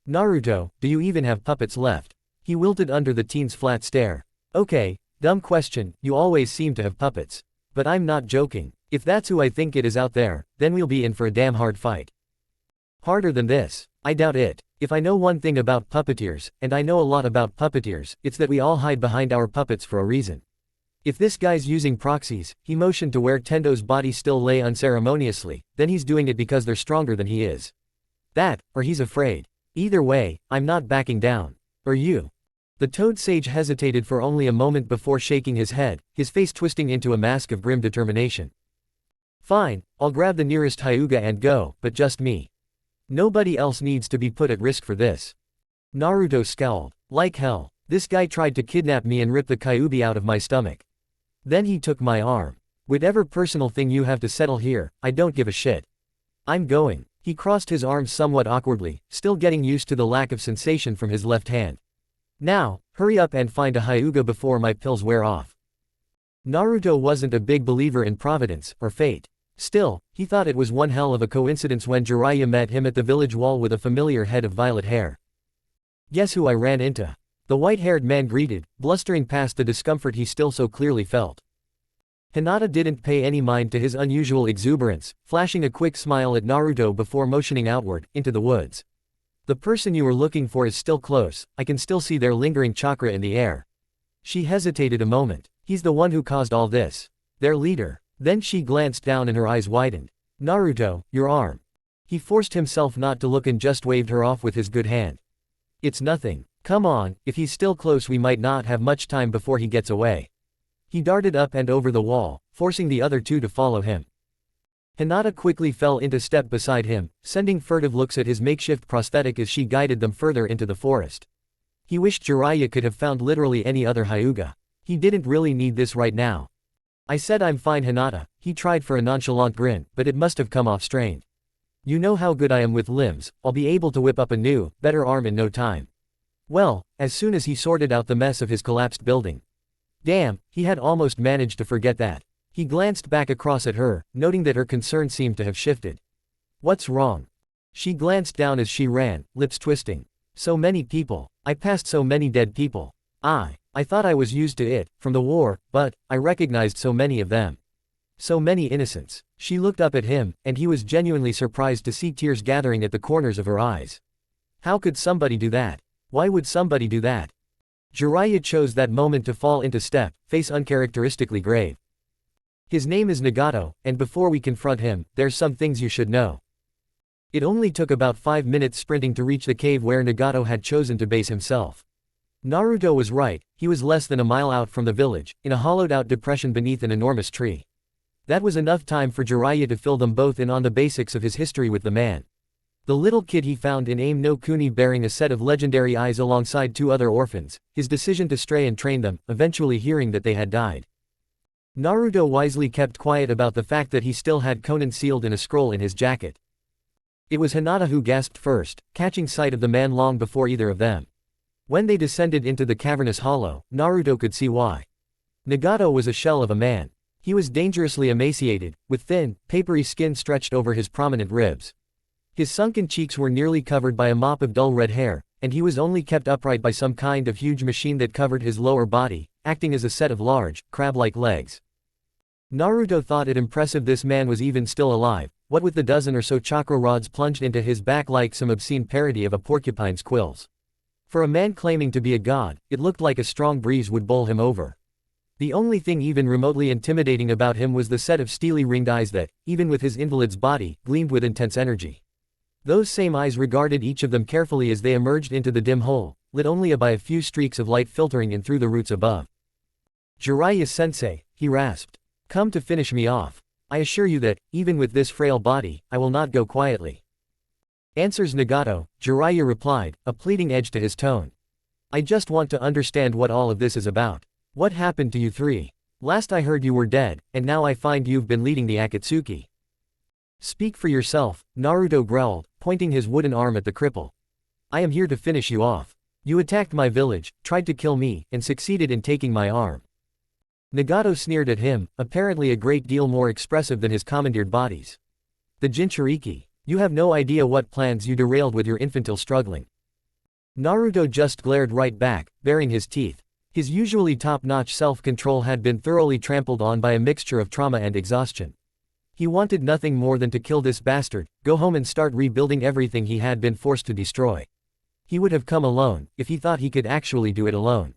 Naruto, do you even have puppets left? He wilted under the teen's flat stare. Okay, dumb question, you always seem to have puppets. But I'm not joking. If that's who I think it is out there, then we'll be in for a damn hard fight. Harder than this? I doubt it. If I know one thing about puppeteers, and I know a lot about puppeteers, it's that we all hide behind our puppets for a reason. If this guy's using proxies, he motioned to where Tendo's body still lay unceremoniously, then he's doing it because they're stronger than he is. That, or he's afraid. Either way, I'm not backing down. Or you. The toad sage hesitated for only a moment before shaking his head, his face twisting into a mask of grim determination. Fine, I'll grab the nearest Hyuga and go, but just me. Nobody else needs to be put at risk for this. Naruto scowled. Like hell, this guy tried to kidnap me and rip the Kyuubi out of my stomach. Then he took my arm. Whatever personal thing you have to settle here, I don't give a shit. I'm going. He crossed his arms somewhat awkwardly, still getting used to the lack of sensation from his left hand. Now, hurry up and find a Hyuga before my pills wear off. Naruto wasn't a big believer in providence, or fate. Still, he thought it was one hell of a coincidence when Jiraiya met him at the village wall with a familiar head of violet hair. Guess who I ran into? The white-haired man greeted, blustering past the discomfort he still so clearly felt. Hinata didn't pay any mind to his unusual exuberance, flashing a quick smile at Naruto before motioning outward, into the woods. The person you were looking for is still close, I can still see their lingering chakra in the air. She hesitated a moment. He's the one who caused all this. Their leader. Then she glanced down and her eyes widened. Naruto, your arm. He forced himself not to look and just waved her off with his good hand. It's nothing. Come on, if he's still close we might not have much time before he gets away. He darted up and over the wall, forcing the other two to follow him. Hinata quickly fell into step beside him, sending furtive looks at his makeshift prosthetic as she guided them further into the forest. He wished Jiraiya could have found literally any other Hyuga. He didn't really need this right now. I said I'm fine, Hinata. He tried for a nonchalant grin, but it must have come off strained. You know how good I am with limbs, I'll be able to whip up a new, better arm in no time. Well, as soon as he sorted out the mess of his collapsed building. Damn, he had almost managed to forget that. He glanced back across at her, noting that her concern seemed to have shifted. What's wrong? She glanced down as she ran, lips twisting. So many people. I passed so many dead people. I thought I was used to it, from the war, but I recognized so many of them. So many innocents. She looked up at him, and he was genuinely surprised to see tears gathering at the corners of her eyes. How could somebody do that? Why would somebody do that? Jiraiya chose that moment to fall into step, face uncharacteristically grave. His name is Nagato, and before we confront him, there's some things you should know. It only took about 5 minutes sprinting to reach the cave where Nagato had chosen to base himself. Naruto was right, he was less than a mile out from the village, in a hollowed-out depression beneath an enormous tree. That was enough time for Jiraiya to fill them both in on the basics of his history with the man. The little kid he found in Aim no Kuni bearing a set of legendary eyes alongside 2 other orphans, his decision to stray and train them, eventually hearing that they had died. Naruto wisely kept quiet about the fact that he still had Conan sealed in a scroll in his jacket. It was Hinata who gasped first, catching sight of the man long before either of them. When they descended into the cavernous hollow, Naruto could see why. Nagato was a shell of a man. He was dangerously emaciated, with thin, papery skin stretched over his prominent ribs. His sunken cheeks were nearly covered by a mop of dull red hair, and he was only kept upright by some kind of huge machine that covered his lower body, acting as a set of large, crab-like legs. Naruto thought it impressive this man was even still alive, what with the dozen or so chakra rods plunged into his back like some obscene parody of a porcupine's quills. For a man claiming to be a god, it looked like a strong breeze would bowl him over. The only thing even remotely intimidating about him was the set of steely ringed eyes that, even with his invalid's body, gleamed with intense energy. Those same eyes regarded each of them carefully as they emerged into the dim hole, lit only by a few streaks of light filtering in through the roots above. Jiraiya-sensei, he rasped. Come to finish me off. I assure you that, even with this frail body, I will not go quietly. Answers Nagato, Jiraiya replied, a pleading edge to his tone. I just want to understand what all of this is about. What happened to you 3? Last I heard you were dead, and now I find you've been leading the Akatsuki. Speak for yourself, Naruto growled, pointing his wooden arm at the cripple. I am here to finish you off. You attacked my village, tried to kill me, and succeeded in taking my arm. Nagato sneered at him, apparently a great deal more expressive than his commandeered bodies. The Jinchuriki. You have no idea what plans you derailed with your infantile struggling. Naruto just glared right back, baring his teeth. His usually top-notch self-control had been thoroughly trampled on by a mixture of trauma and exhaustion. He wanted nothing more than to kill this bastard, go home and start rebuilding everything he had been forced to destroy. He would have come alone, if he thought he could actually do it alone.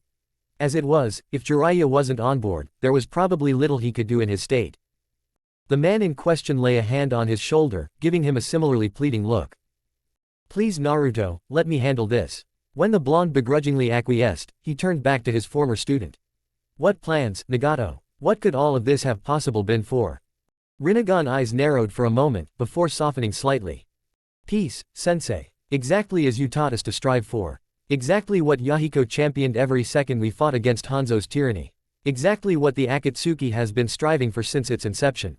As it was, if Jiraiya wasn't on board, there was probably little he could do in his state. The man in question lay a hand on his shoulder, giving him a similarly pleading look. Please Naruto, let me handle this. When the blonde begrudgingly acquiesced, he turned back to his former student. What plans, Nagato? What could all of this have possible been for? Rinnegan eyes narrowed for a moment, before softening slightly. Peace, sensei. Exactly as you taught us to strive for. Exactly what Yahiko championed every second we fought against Hanzo's tyranny. Exactly what the Akatsuki has been striving for since its inception.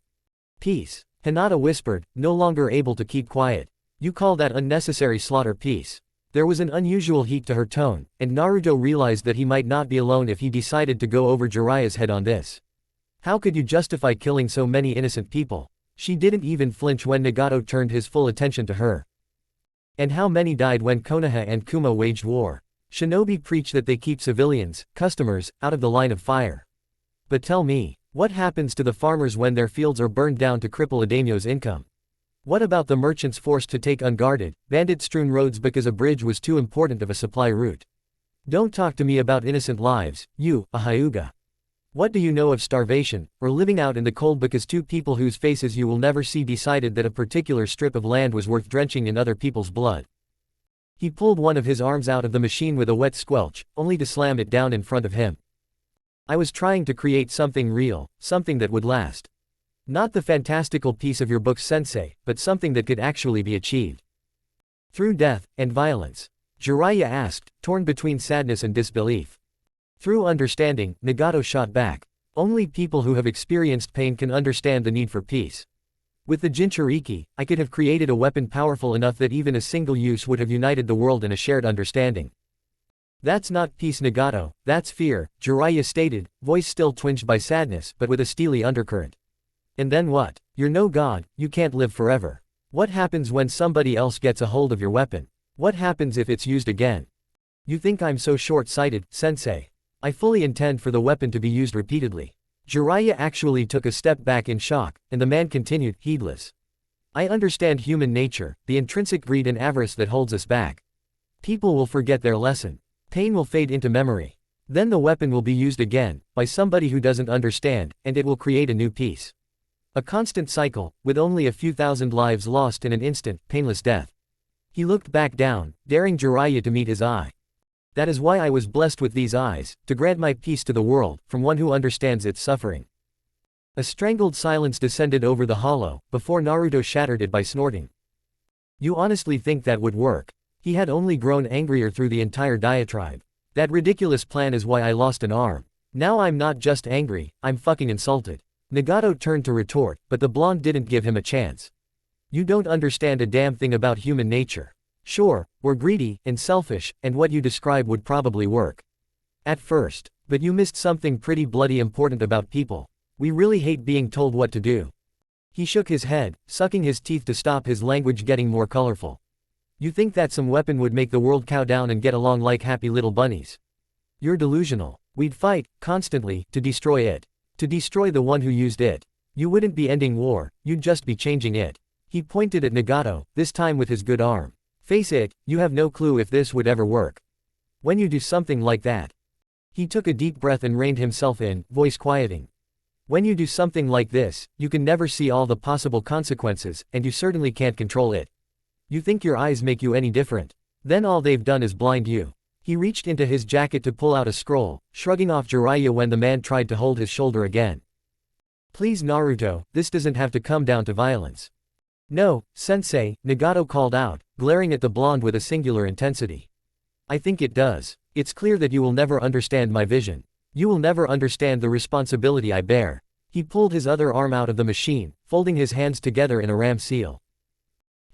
Peace. Hinata whispered, no longer able to keep quiet. You call that unnecessary slaughter peace? There was an unusual heat to her tone, and Naruto realized that he might not be alone if he decided to go over Jiraiya's head on this. How could you justify killing so many innocent people? She didn't even flinch when Nagato turned his full attention to her. And how many died when Konoha and Kuma waged war? Shinobi preach that they keep civilians, customers, out of the line of fire. But tell me, what happens to the farmers when their fields are burned down to cripple a daimyo's income? What about the merchants forced to take unguarded, bandit-strewn roads because a bridge was too important of a supply route? Don't talk to me about innocent lives, you, a Hyuga. What do you know of starvation, or living out in the cold because two people whose faces you will never see decided that a particular strip of land was worth drenching in other people's blood? He pulled one of his arms out of the machine with a wet squelch, only to slam it down in front of him. I was trying to create something real, something that would last. Not the fantastical piece of your book, sensei, but something that could actually be achieved. Through death and violence? Jiraiya asked, torn between sadness and disbelief. Through understanding, Nagato shot back. Only people who have experienced pain can understand the need for peace. With the Jinchuriki, I could have created a weapon powerful enough that even a single use would have united the world in a shared understanding. That's not peace, Nagato, that's fear, Jiraiya stated, voice still twinged by sadness but with a steely undercurrent. And then what? You're no god, you can't live forever. What happens when somebody else gets a hold of your weapon? What happens if it's used again? You think I'm so short-sighted, sensei? I fully intend for the weapon to be used repeatedly. Jiraiya actually took a step back in shock, and the man continued, heedless. I understand human nature, the intrinsic greed and avarice that holds us back. People will forget their lesson. Pain will fade into memory. Then the weapon will be used again, by somebody who doesn't understand, and it will create a new piece. A constant cycle, with only a few thousand lives lost in an instant, painless death. He looked back down, daring Jiraiya to meet his eye. That is why I was blessed with these eyes, to grant my peace to the world, from one who understands its suffering. A strangled silence descended over the hollow, before Naruto shattered it by snorting. You honestly think that would work? He had only grown angrier through the entire diatribe. That ridiculous plan is why I lost an arm. Now I'm not just angry, I'm fucking insulted. Nagato turned to retort, but the blonde didn't give him a chance. You don't understand a damn thing about human nature. Sure, we're greedy and selfish, and what you describe would probably work. At first. But you missed something pretty bloody important about people. We really hate being told what to do. He shook his head, sucking his teeth to stop his language getting more colorful. You think that some weapon would make the world cow down and get along like happy little bunnies? You're delusional. We'd fight, constantly, to destroy it. To destroy the one who used it. You wouldn't be ending war, you'd just be changing it. He pointed at Nagato, this time with his good arm. Face it, you have no clue if this would ever work. When you do something like that. He took a deep breath and reined himself in, voice quieting. When you do something like this, you can never see all the possible consequences, and you certainly can't control it. You think your eyes make you any different? Then all they've done is blind you. He reached into his jacket to pull out a scroll, shrugging off Jiraiya when the man tried to hold his shoulder again. Please Naruto, this doesn't have to come down to violence. No, sensei, Nagato called out, glaring at the blonde with a singular intensity. I think it does. It's clear that you will never understand my vision. You will never understand the responsibility I bear. He pulled his other arm out of the machine, folding his hands together in a ram seal.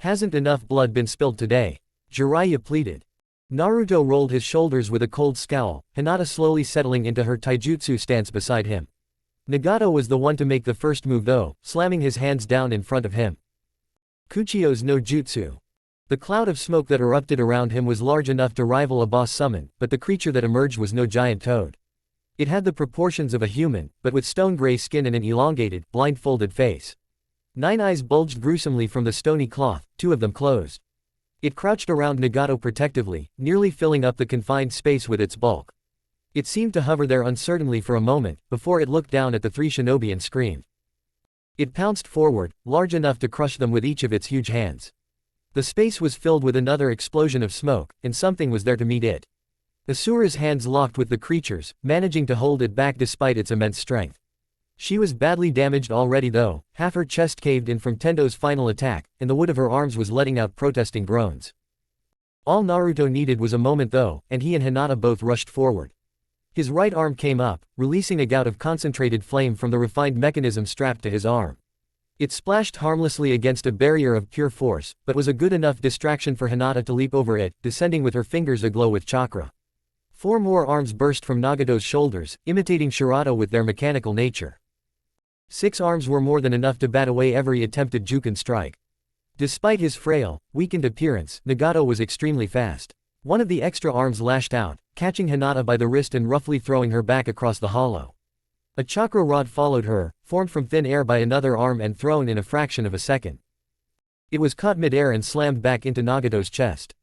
Hasn't enough blood been spilled today? Jiraiya pleaded. Naruto rolled his shoulders with a cold scowl, Hinata slowly settling into her taijutsu stance beside him. Nagato was the one to make the first move though, slamming his hands down in front of him. Kuchio's no jutsu. The cloud of smoke that erupted around him was large enough to rival a boss summon, but the creature that emerged was no giant toad. It had the proportions of a human, but with stone-gray skin and an elongated, blindfolded face. 9 eyes bulged gruesomely from the stony cloth, 2 of them closed. It crouched around Nagato protectively, nearly filling up the confined space with its bulk. It seemed to hover there uncertainly for a moment, before it looked down at the 3 shinobi and screamed. It pounced forward, large enough to crush them with each of its huge hands. The space was filled with another explosion of smoke, and something was there to meet it. Asura's hands locked with the creature's, managing to hold it back despite its immense strength. She was badly damaged already though, half her chest caved in from Tendo's final attack, and the wood of her arms was letting out protesting groans. All Naruto needed was a moment though, and he and Hinata both rushed forward. His right arm came up, releasing a gout of concentrated flame from the refined mechanism strapped to his arm. It splashed harmlessly against a barrier of pure force, but was a good enough distraction for Hinata to leap over it, descending with her fingers aglow with chakra. 4 more arms burst from Nagato's shoulders, imitating Shirato with their mechanical nature. 6 arms were more than enough to bat away every attempted Juken strike. Despite his frail, weakened appearance, Nagato was extremely fast. One of the extra arms lashed out, catching Hinata by the wrist and roughly throwing her back across the hollow. A chakra rod followed her, formed from thin air by another arm and thrown in a fraction of a second. It was caught mid-air and slammed back into Nagato's chest.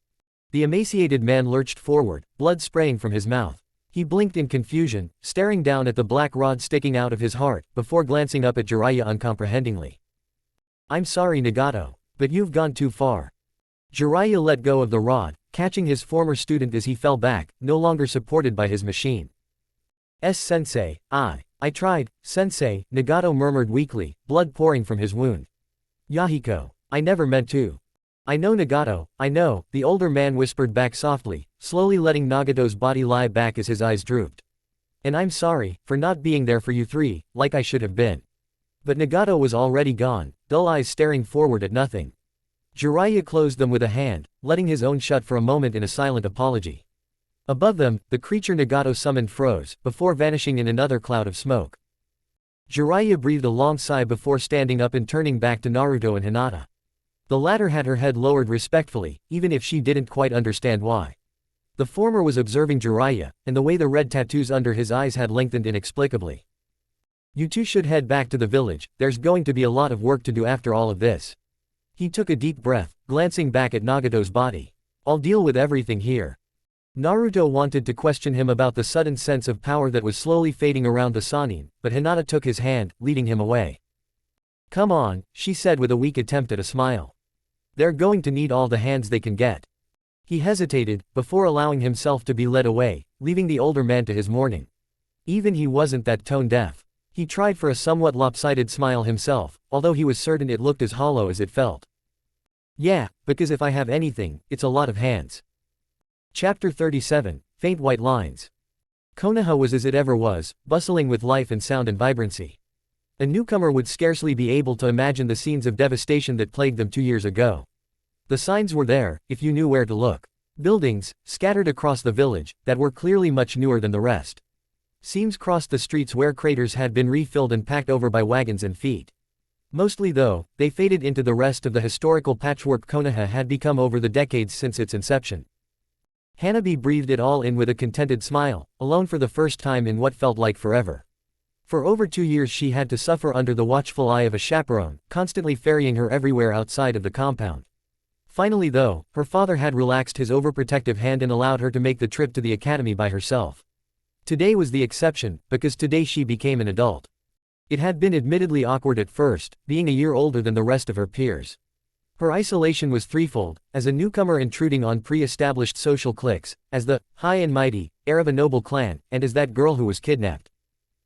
The emaciated man lurched forward, blood spraying from his mouth. He blinked in confusion, staring down at the black rod sticking out of his heart, before glancing up at Jiraiya uncomprehendingly. "I'm sorry Nagato, but you've gone too far." Jiraiya let go of the rod, catching his former student as he fell back, no longer supported by his machine. "Sensei, I tried, sensei," Nagato murmured weakly, blood pouring from his wound. "Yahiko, I never meant to." "I know Nagato, I know," the older man whispered back softly, slowly letting Nagato's body lie back as his eyes drooped. "And I'm sorry, for not being there for you 3, like I should have been." But Nagato was already gone, dull eyes staring forward at nothing. Jiraiya closed them with a hand, letting his own shut for a moment in a silent apology. Above them, the creature Nagato summoned froze, before vanishing in another cloud of smoke. Jiraiya breathed a long sigh before standing up and turning back to Naruto and Hinata. The latter had her head lowered respectfully, even if she didn't quite understand why. The former was observing Jiraiya, and the way the red tattoos under his eyes had lengthened inexplicably. "You two should head back to the village, there's going to be a lot of work to do after all of this." He took a deep breath, glancing back at Nagato's body. "I'll deal with everything here." Naruto wanted to question him about the sudden sense of power that was slowly fading around the Sannin, but Hinata took his hand, leading him away. "Come on," she said with a weak attempt at a smile. "They're going to need all the hands they can get." He hesitated, before allowing himself to be led away, leaving the older man to his mourning. Even he wasn't that tone deaf. He tried for a somewhat lopsided smile himself, although he was certain it looked as hollow as it felt. "Yeah, because if I have anything, it's a lot of hands." Chapter 37, Faint White Lines. Konoha was as it ever was, bustling with life and sound and vibrancy. A newcomer would scarcely be able to imagine the scenes of devastation that plagued them 2 years ago. The signs were there, if you knew where to look. Buildings, scattered across the village, that were clearly much newer than the rest. Seams crossed the streets where craters had been refilled and packed over by wagons and feet. Mostly though, they faded into the rest of the historical patchwork Konoha had become over the decades since its inception. Hanabi breathed it all in with a contented smile, alone for the first time in what felt like forever. For over 2 years she had to suffer under the watchful eye of a chaperone, constantly ferrying her everywhere outside of the compound. Finally though, her father had relaxed his overprotective hand and allowed her to make the trip to the academy by herself. Today was the exception, because today she became an adult. It had been admittedly awkward at first, being a year older than the rest of her peers. Her isolation was threefold, as a newcomer intruding on pre-established social cliques, as the high and mighty heir of a noble clan, and as that girl who was kidnapped.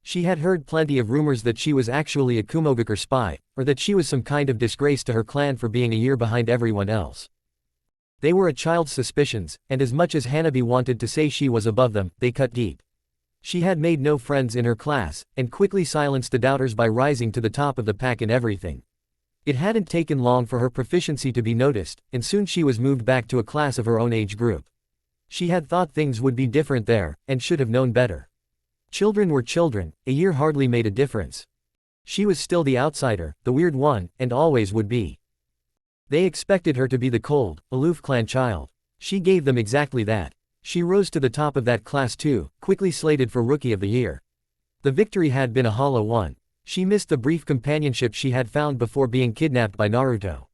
She had heard plenty of rumors that she was actually a Kumogakure spy, or that she was some kind of disgrace to her clan for being a year behind everyone else. They were a child's suspicions, and as much as Hanabi wanted to say she was above them, they cut deep. She had made no friends in her class, and quickly silenced the doubters by rising to the top of the pack in everything. It hadn't taken long for her proficiency to be noticed, and soon she was moved back to a class of her own age group. She had thought things would be different there, and should have known better. Children were children, a year hardly made a difference. She was still the outsider, the weird one, and always would be. They expected her to be the cold, aloof clan child. She gave them exactly that. She rose to the top of that class too, quickly slated for Rookie of the Year. The victory had been a hollow one. She missed the brief companionship she had found before being kidnapped by Naruto.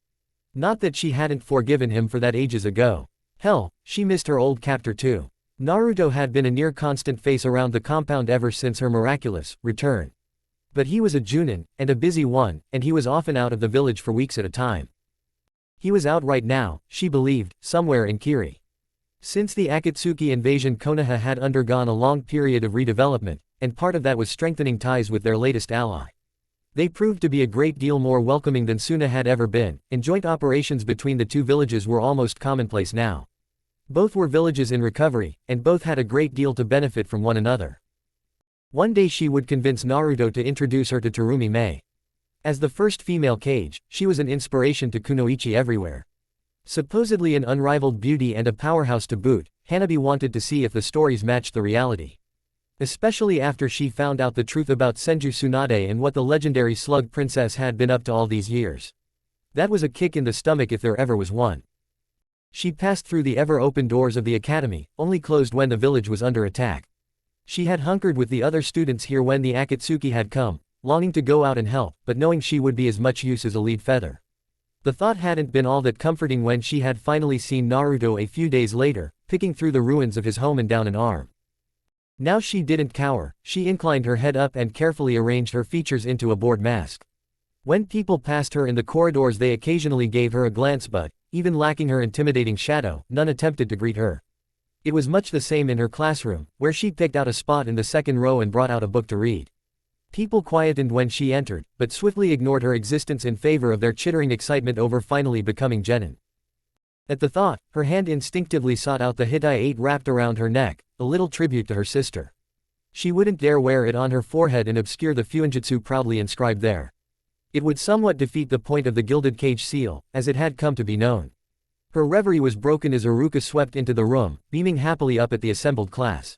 Not that she hadn't forgiven him for that ages ago. Hell, she missed her old captor too. Naruto had been a near constant face around the compound ever since her miraculous return. But he was a Junin, and a busy one, and he was often out of the village for weeks at a time. He was out right now, she believed, somewhere in Kiri. Since the Akatsuki invasion, Konoha had undergone a long period of redevelopment, and part of that was strengthening ties with their latest ally. They proved to be a great deal more welcoming than Suna had ever been, and joint operations between the two villages were almost commonplace now. Both were villages in recovery, and both had a great deal to benefit from one another. One day she would convince Naruto to introduce her to Terumi Mei. As the first female Kage, she was an inspiration to Kunoichi everywhere. Supposedly an unrivaled beauty and a powerhouse to boot, Hanabi wanted to see if the stories matched the reality. Especially after she found out the truth about Senju Tsunade and what the legendary slug princess had been up to all these years. That was a kick in the stomach if there ever was one. She passed through the ever-open doors of the academy, only closed when the village was under attack. She had hunkered with the other students here when the Akatsuki had come, longing to go out and help, but knowing she would be as much use as a lead feather. The thought hadn't been all that comforting when she had finally seen Naruto a few days later, picking through the ruins of his home and down an arm. Now she didn't cower, she inclined her head up and carefully arranged her features into a bored mask. When people passed her in the corridors they occasionally gave her a glance, but, even lacking her intimidating shadow, none attempted to greet her. It was much the same in her classroom, where she picked out a spot in the second row and brought out a book to read. People quietened when she entered, but swiftly ignored her existence in favor of their chittering excitement over finally becoming genin. At the thought, her hand instinctively sought out the Hitai 8 wrapped around her neck, a little tribute to her sister. She wouldn't dare wear it on her forehead and obscure the Fuinjutsu proudly inscribed there. It would somewhat defeat the point of the Gilded Cage seal, as it had come to be known. Her reverie was broken as Iruka swept into the room, beaming happily up at the assembled class.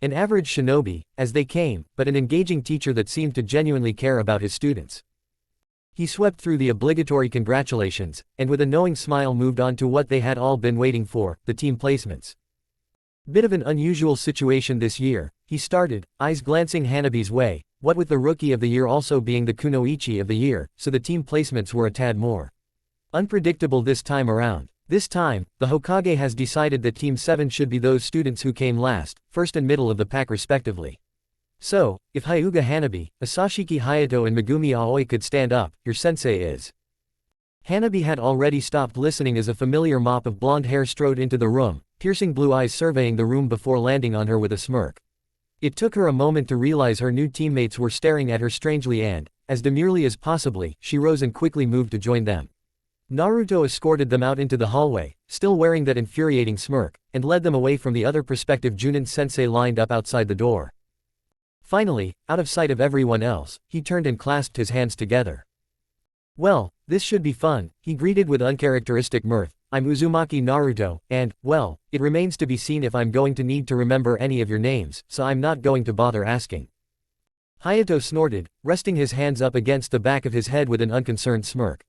An average shinobi, as they came, but an engaging teacher that seemed to genuinely care about his students. He swept through the obligatory congratulations, and with a knowing smile moved on to what they had all been waiting for, the team placements. Bit of an unusual situation this year, he started, eyes glancing Hanabi's way, what with the Rookie of the Year also being the Kunoichi of the Year, so the team placements were a tad more unpredictable this time around. This time, the Hokage has decided that Team 7 should be those students who came last, first and middle of the pack respectively. So, if Hyuga Hanabi, Asashiki Hayato and Megumi Aoi could stand up, your sensei is. Hanabi had already stopped listening as a familiar mop of blonde hair strode into the room, piercing blue eyes surveying the room before landing on her with a smirk. It took her a moment to realize her new teammates were staring at her strangely and, as demurely as possibly, she rose and quickly moved to join them. Naruto escorted them out into the hallway, still wearing that infuriating smirk, and led them away from the other prospective Junin sensei lined up outside the door. Finally, out of sight of everyone else, he turned and clasped his hands together. Well, this should be fun, he greeted with uncharacteristic mirth. I'm Uzumaki Naruto, and, well, it remains to be seen if I'm going to need to remember any of your names, so I'm not going to bother asking. Hayato snorted, resting his hands up against the back of his head with an unconcerned smirk.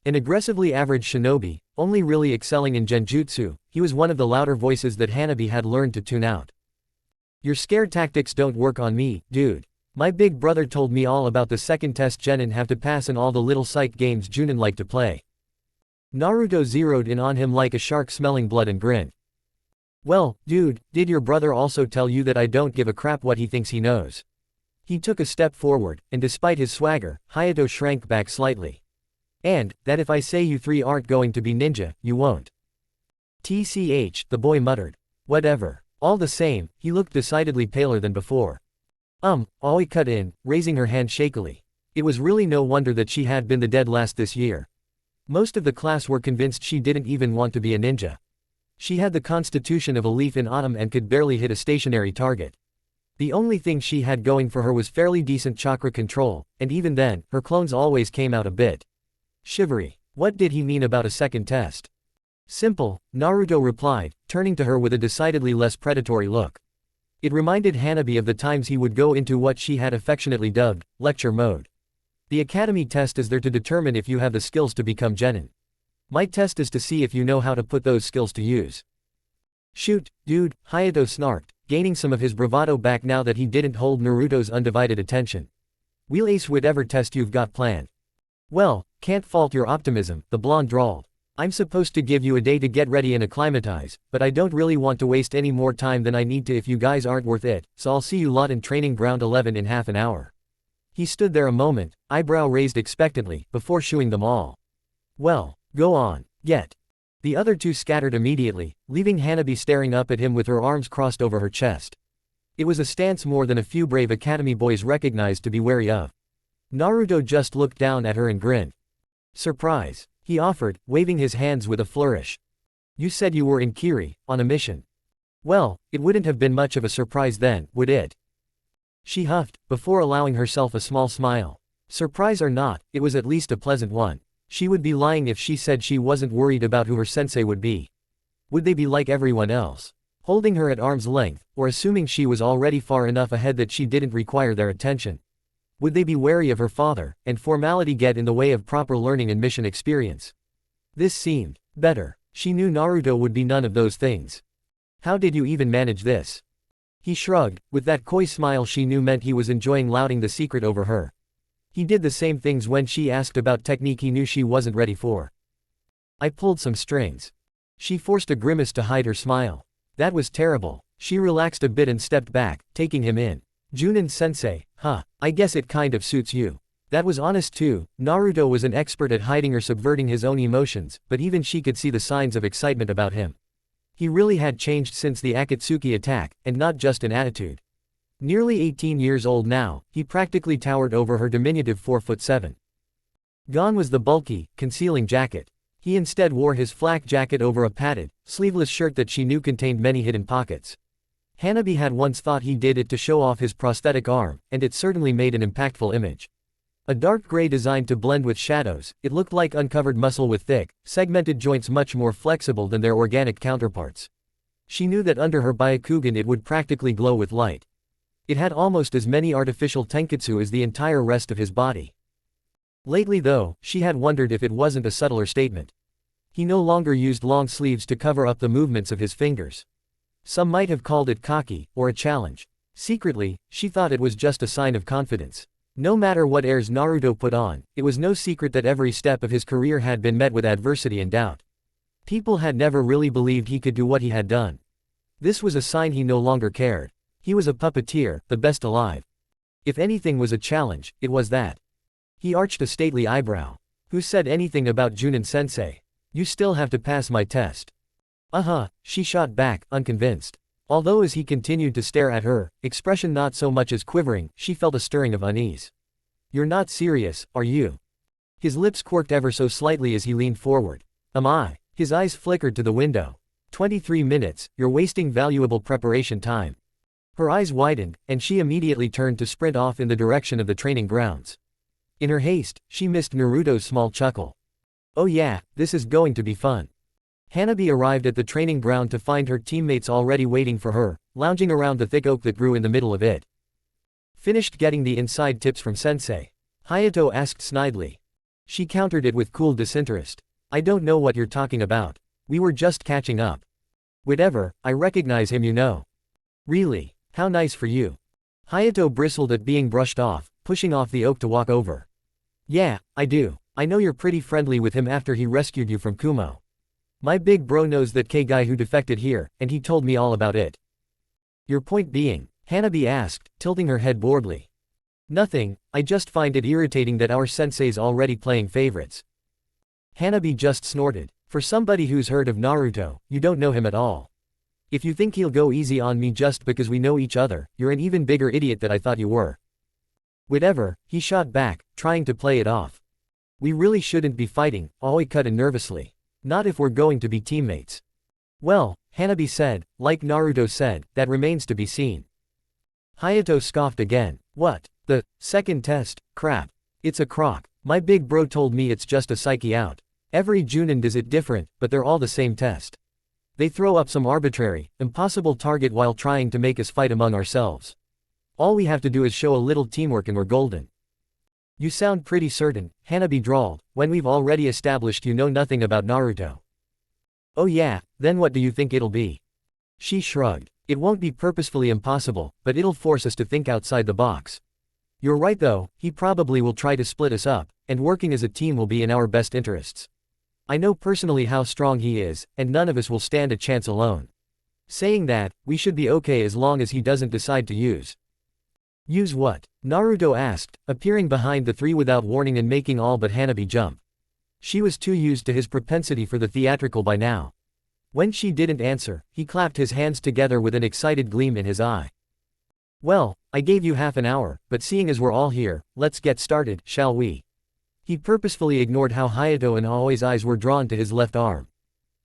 An aggressively average shinobi, only really excelling in genjutsu, he was one of the louder voices that Hanabi had learned to tune out. Your scared tactics don't work on me, dude. My big brother told me all about the second test genin have to pass and all the little psych games Junin like to play. Naruto zeroed in on him like a shark smelling blood and grinned. Well, dude, did your brother also tell you that I don't give a crap what he thinks he knows? He took a step forward, and despite his swagger, Hayato shrank back slightly. And, that if I say you three aren't going to be ninja, you won't. TCH, the boy muttered. Whatever. All the same, he looked decidedly paler than before. Aoi cut in, raising her hand shakily. It was really no wonder that she had been the dead last this year. Most of the class were convinced she didn't even want to be a ninja. She had the constitution of a leaf in autumn and could barely hit a stationary target. The only thing she had going for her was fairly decent chakra control, and even then, her clones always came out a bit shivery. What did he mean about a second test? Simple, Naruto replied, turning to her with a decidedly less predatory look. It reminded Hanabi of the times he would go into what she had affectionately dubbed, lecture mode. The academy test is there to determine if you have the skills to become genin. My test is to see if you know how to put those skills to use. Shoot, dude, Hayato snarked, gaining some of his bravado back now that he didn't hold Naruto's undivided attention. We'll ace whatever test you've got planned. Well, can't fault your optimism, the blonde drawled. I'm supposed to give you a day to get ready and acclimatize, but I don't really want to waste any more time than I need to if you guys aren't worth it, so I'll see you lot in training ground 11 in half an hour. He stood there a moment, eyebrow raised expectantly, before shooing them all. Well, go on, get. The other two scattered immediately, leaving Hanabi staring up at him with her arms crossed over her chest. It was a stance more than a few brave academy boys recognized to be wary of. Naruto just looked down at her and grinned. Surprise, he offered, waving his hands with a flourish. You said you were in Kiri, on a mission. Well, it wouldn't have been much of a surprise then, would it? She huffed, before allowing herself a small smile. Surprise or not, it was at least a pleasant one. She would be lying if she said she wasn't worried about who her sensei would be. Would they be like everyone else, holding her at arm's length, or assuming she was already far enough ahead that she didn't require their attention? Would they be wary of her father, and formality get in the way of proper learning and mission experience? This seemed better. She knew Naruto would be none of those things. How did you even manage this? He shrugged, with that coy smile she knew meant he was enjoying louting the secret over her. He did the same things when she asked about technique he knew she wasn't ready for. I pulled some strings. She forced a grimace to hide her smile. That was terrible. She relaxed a bit and stepped back, taking him in. Junin-sensei, huh, I guess it kind of suits you. That was honest too. Naruto was an expert at hiding or subverting his own emotions, but even she could see the signs of excitement about him. He really had changed since the Akatsuki attack, and not just in attitude. Nearly 18 years old now, he practically towered over her diminutive 4'7". Gone was the bulky, concealing jacket. He instead wore his flak jacket over a padded, sleeveless shirt that she knew contained many hidden pockets. Hanabi had once thought he did it to show off his prosthetic arm, and it certainly made an impactful image. A dark gray designed to blend with shadows, it looked like uncovered muscle with thick, segmented joints much more flexible than their organic counterparts. She knew that under her Byakugan it would practically glow with light. It had almost as many artificial tenketsu as the entire rest of his body. Lately though, she had wondered if it wasn't a subtler statement. He no longer used long sleeves to cover up the movements of his fingers. Some might have called it cocky, or a challenge. Secretly, she thought it was just a sign of confidence. No matter what airs Naruto put on, it was no secret that every step of his career had been met with adversity and doubt. People had never really believed he could do what he had done. This was a sign he no longer cared. He was a puppeteer, the best alive. If anything was a challenge, it was that. He arched a stately eyebrow. Who said anything about Junin-sensei? You still have to pass my test. She shot back, unconvinced. Although as he continued to stare at her, expression not so much as quivering, she felt a stirring of unease. You're not serious, are you? His lips quirked ever so slightly as he leaned forward. Am I? His eyes flickered to the window. 23 minutes, you're wasting valuable preparation time. Her eyes widened, and she immediately turned to sprint off in the direction of the training grounds. In her haste, she missed Naruto's small chuckle. Oh yeah, this is going to be fun. Hanabi arrived at the training ground to find her teammates already waiting for her, lounging around the thick oak that grew in the middle of it. Finished getting the inside tips from sensei? Hayato asked snidely. She countered it with cool disinterest. I don't know what you're talking about. We were just catching up. Whatever, I recognize him, you know. Really? How nice for you. Hayato bristled at being brushed off, pushing off the oak to walk over. Yeah, I do. I know you're pretty friendly with him after he rescued you from Kumo. My big bro knows that K-guy who defected here, and he told me all about it. Your point being? Hanabi asked, tilting her head boredly. Nothing, I just find it irritating that our sensei's already playing favorites. Hanabi just snorted. For somebody who's heard of Naruto, you don't know him at all. If you think he'll go easy on me just because we know each other, you're an even bigger idiot than I thought you were. Whatever, he shot back, trying to play it off. We really shouldn't be fighting, Aoi cut in nervously. Not if we're going to be teammates. Well, Hanabi said, like Naruto said, that remains to be seen. Hayato scoffed again. What? The second test? Crap. It's a crock. My big bro told me it's just a psyche out. Every Junin does it different, but they're all the same test. They throw up some arbitrary, impossible target while trying to make us fight among ourselves. All we have to do is show a little teamwork and we're golden. You sound pretty certain, Hanabi drawled, when we've already established you know nothing about Naruto. Oh yeah, then what do you think it'll be? She shrugged. It won't be purposefully impossible, but it'll force us to think outside the box. You're right though, he probably will try to split us up, and working as a team will be in our best interests. I know personally how strong he is, and none of us will stand a chance alone. Saying that, we should be okay as long as he doesn't decide to use. Use what? Naruto asked, appearing behind the three without warning and making all but Hanabi jump. She was too used to his propensity for the theatrical by now. When she didn't answer, he clapped his hands together with an excited gleam in his eye. Well, I gave you half an hour, but seeing as we're all here, let's get started, shall we? He purposefully ignored how Hayato and Aoi's eyes were drawn to his left arm.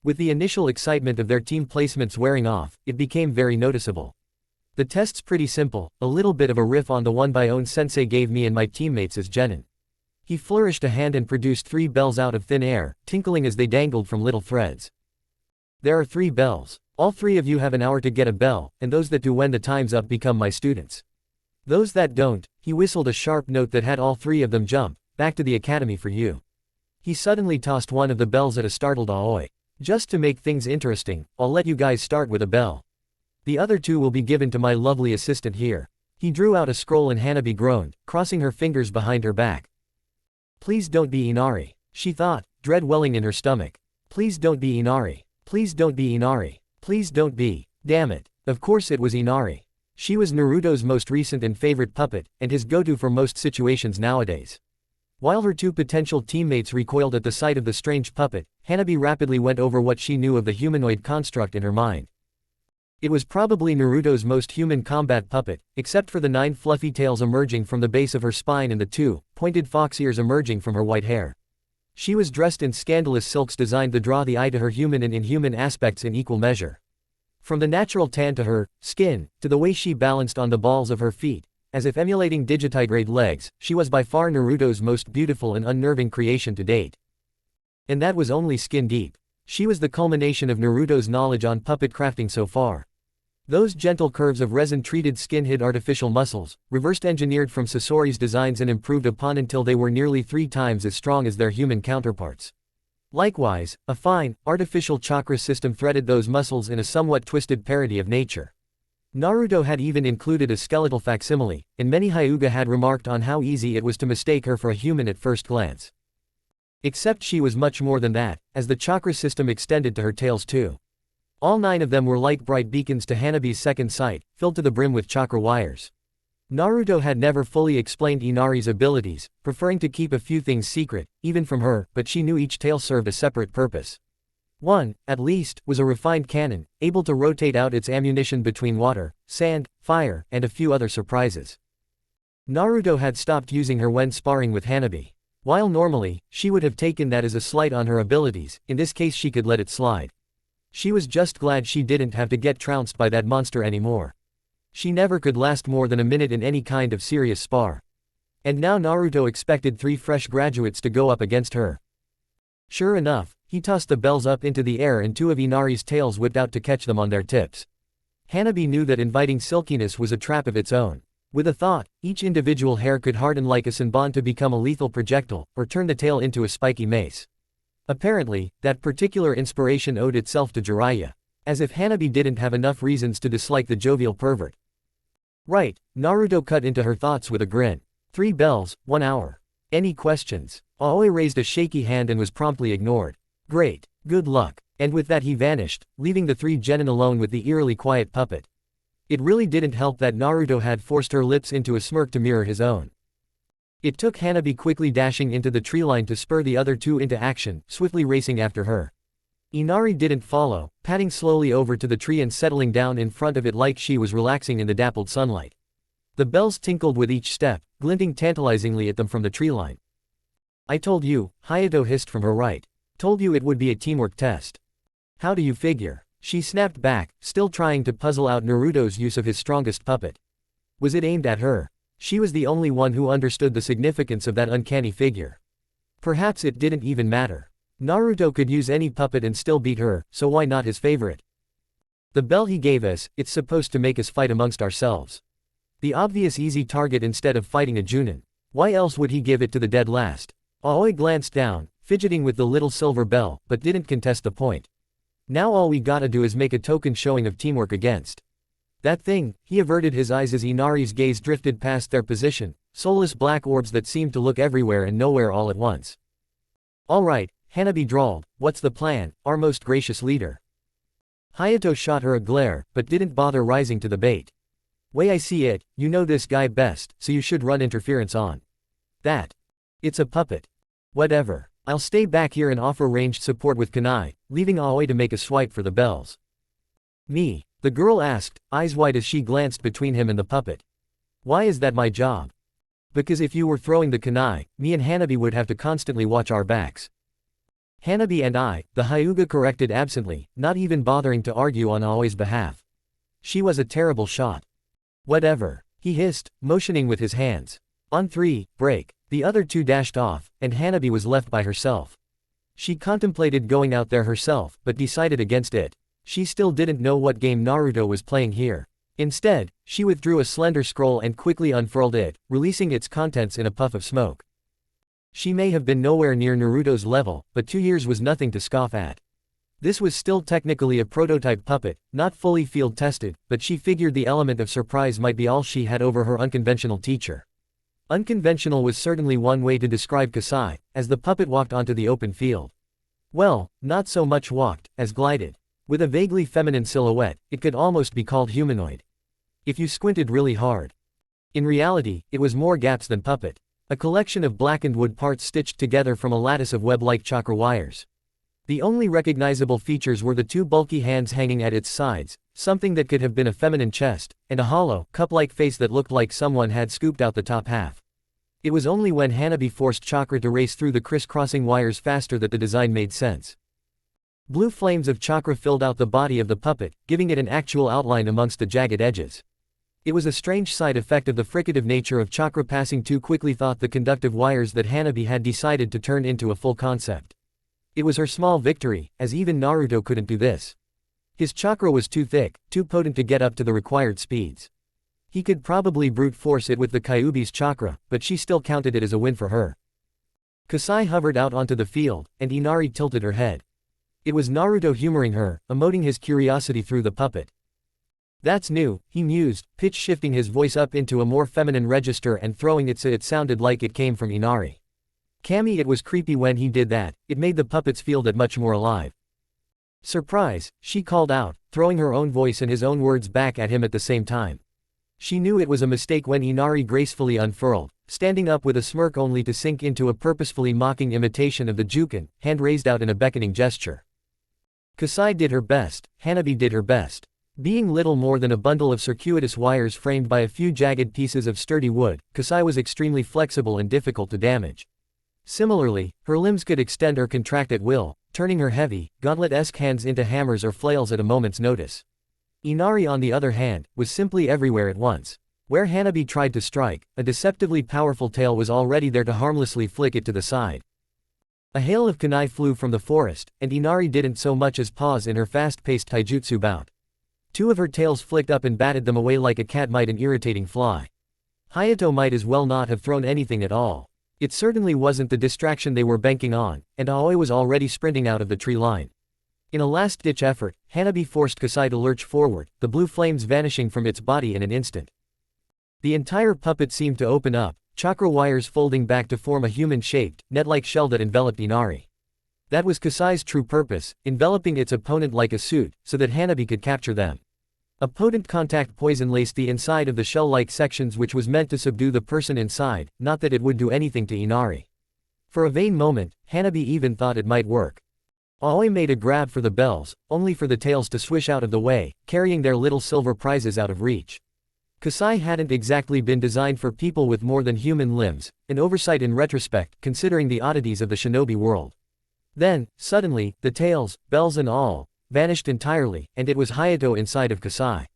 With the initial excitement of their team placements wearing off, it became very noticeable. The test's pretty simple, a little bit of a riff on the one Bion sensei gave me and my teammates as genin. He flourished a hand and produced 3 bells out of thin air, tinkling as they dangled from little threads. There are 3 bells. All 3 of you have an hour to get a bell, and those that do when the time's up become my students. Those that don't, he whistled a sharp note that had all 3 of them jump, back to the academy for you. He suddenly tossed one of the bells at a startled Aoi. Just to make things interesting, I'll let you guys start with a bell. The other 2 will be given to my lovely assistant here. He drew out a scroll and Hanabi groaned, crossing her fingers behind her back. Please don't be Inari, she thought, dread welling in her stomach. Please don't be Inari. Please don't be Inari. Please don't be. Damn it. Of course it was Inari. She was Naruto's most recent and favorite puppet, and his go-to for most situations nowadays. While her 2 potential teammates recoiled at the sight of the strange puppet, Hanabi rapidly went over what she knew of the humanoid construct in her mind. It was probably Naruto's most human combat puppet, except for the 9 fluffy tails emerging from the base of her spine and the 2 pointed fox ears emerging from her white hair. She was dressed in scandalous silks designed to draw the eye to her human and inhuman aspects in equal measure. From the natural tan to her skin, to the way she balanced on the balls of her feet, as if emulating digitigrade legs, she was by far Naruto's most beautiful and unnerving creation to date. And that was only skin deep. She was the culmination of Naruto's knowledge on puppet crafting so far. Those gentle curves of resin-treated skin hid artificial muscles, reversed engineered from Sasori's designs and improved upon until they were nearly 3 times as strong as their human counterparts. Likewise, a fine, artificial chakra system threaded those muscles in a somewhat twisted parody of nature. Naruto had even included a skeletal facsimile, and many Hyuga had remarked on how easy it was to mistake her for a human at first glance. Except she was much more than that, as the chakra system extended to her tails too. All 9 of them were like bright beacons to Hanabi's second sight, filled to the brim with chakra wires. Naruto had never fully explained Inari's abilities, preferring to keep a few things secret, even from her, but she knew each tail served a separate purpose. One, at least, was a refined cannon, able to rotate out its ammunition between water, sand, fire, and a few other surprises. Naruto had stopped using her when sparring with Hanabi. While normally, she would have taken that as a slight on her abilities, in this case she could let it slide. She was just glad she didn't have to get trounced by that monster anymore. She never could last more than a minute in any kind of serious spar. And now Naruto expected 3 fresh graduates to go up against her. Sure enough, he tossed the bells up into the air and 2 of Inari's tails whipped out to catch them on their tips. Hanabi knew that inviting silkiness was a trap of its own. With a thought, each individual hair could harden like a Senbon to become a lethal projectile, or turn the tail into a spiky mace. Apparently, that particular inspiration owed itself to Jiraiya. As if Hanabi didn't have enough reasons to dislike the jovial pervert. Right, Naruto cut into her thoughts with a grin. 3 bells, 1 hour. Any questions? Aoi raised a shaky hand and was promptly ignored. Great. Good luck. And with that he vanished, leaving the 3 genin alone with the eerily quiet puppet. It really didn't help that Naruto had forced her lips into a smirk to mirror his own. It took Hanabi quickly dashing into the tree line to spur the other 2 into action, swiftly racing after her. Inari didn't follow, padding slowly over to the tree and settling down in front of it like she was relaxing in the dappled sunlight. The bells tinkled with each step, glinting tantalizingly at them from the tree line. I told you, Hayato hissed from her right. Told you it would be a teamwork test. How do you figure? She snapped back, still trying to puzzle out Naruto's use of his strongest puppet. Was it aimed at her? She was the only one who understood the significance of that uncanny figure. Perhaps it didn't even matter. Naruto could use any puppet and still beat her, so why not his favorite? The bell he gave us, it's supposed to make us fight amongst ourselves. The obvious easy target instead of fighting a Junin. Why else would he give it to the dead last? Aoi glanced down, fidgeting with the little silver bell, but didn't contest the point. Now all we gotta do is make a token showing of teamwork against that thing. He averted his eyes as Inari's gaze drifted past their position, soulless black orbs that seemed to look everywhere and nowhere all at once. Alright, Hanabi drawled, what's the plan, our most gracious leader? Hayato shot her a glare, but didn't bother rising to the bait. Way I see it, you know this guy best, so you should run interference on that. It's a puppet. Whatever. I'll stay back here and offer ranged support with kunai, leaving Aoi to make a swipe for the bells. Me? The girl asked, eyes wide as she glanced between him and the puppet. Why is that my job? Because if you were throwing the kunai, me and Hanabi would have to constantly watch our backs. Hanabi and I, the Hyuga corrected absently, not even bothering to argue on Aoi's behalf. She was a terrible shot. Whatever, he hissed, motioning with his hands. On 3, break. The other two dashed off, and Hanabi was left by herself. She contemplated going out there herself, but decided against it. She still didn't know what game Naruto was playing here. Instead, she withdrew a slender scroll and quickly unfurled it, releasing its contents in a puff of smoke. She may have been nowhere near Naruto's level, but 2 years was nothing to scoff at. This was still technically a prototype puppet, not fully field-tested, but she figured the element of surprise might be all she had over her unconventional teacher. Unconventional was certainly one way to describe Kasai, as the puppet walked onto the open field. Well, not so much walked, as glided. With a vaguely feminine silhouette, it could almost be called humanoid. If you squinted really hard. In reality, it was more gaps than puppet. A collection of blackened wood parts stitched together from a lattice of web-like chakra wires. The only recognizable features were the two bulky hands hanging at its sides, something that could have been a feminine chest, and a hollow, cup-like face that looked like someone had scooped out the top half. It was only when Hanabi forced chakra to race through the criss-crossing wires faster that the design made sense. Blue flames of chakra filled out the body of the puppet, giving it an actual outline amongst the jagged edges. It was a strange side effect of the fricative nature of chakra passing too quickly thought the conductive wires that Hanabi had decided to turn into a full concept. It was her small victory, as even Naruto couldn't do this. His chakra was too thick, too potent to get up to the required speeds. He could probably brute force it with the Kyuubi's chakra, but she still counted it as a win for her. Kasai hovered out onto the field, and Inari tilted her head. It was Naruto humoring her, emoting his curiosity through the puppet. That's new, he mused, pitch-shifting his voice up into a more feminine register and throwing it so it sounded like it came from Inari. Kami, it was creepy when he did that, it made the puppets feel that much more alive. Surprise, she called out, throwing her own voice and his own words back at him at the same time. She knew it was a mistake when Inari gracefully unfurled, standing up with a smirk only to sink into a purposefully mocking imitation of the Jukin, hand raised out in a beckoning gesture. Kasai did her best, Hanabi did her best. Being little more than a bundle of circuitous wires framed by a few jagged pieces of sturdy wood, Kasai was extremely flexible and difficult to damage. Similarly, her limbs could extend or contract at will, turning her heavy, gauntlet-esque hands into hammers or flails at a moment's notice. Inari, on the other hand, was simply everywhere at once. Where Hanabi tried to strike, a deceptively powerful tail was already there to harmlessly flick it to the side. A hail of kunai flew from the forest, and Inari didn't so much as pause in her fast-paced taijutsu bout. Two of her tails flicked up and batted them away like a cat might an irritating fly. Hayato might as well not have thrown anything at all. It certainly wasn't the distraction they were banking on, and Aoi was already sprinting out of the tree line. In a last-ditch effort, Hanabi forced Kasai to lurch forward, the blue flames vanishing from its body in an instant. The entire puppet seemed to open up, chakra wires folding back to form a human-shaped, net-like shell that enveloped Inari. That was Kasai's true purpose, enveloping its opponent like a suit, so that Hanabi could capture them. A potent contact poison laced the inside of the shell-like sections, which was meant to subdue the person inside, not that it would do anything to Inari. For a vain moment, Hanabi even thought it might work. Aoi made a grab for the bells, only for the tails to swish out of the way, carrying their little silver prizes out of reach. Kasai hadn't exactly been designed for people with more than human limbs, an oversight in retrospect, considering the oddities of the shinobi world. Then, suddenly, the tails, bells and all, vanished entirely, and it was Hayato inside of Kasai.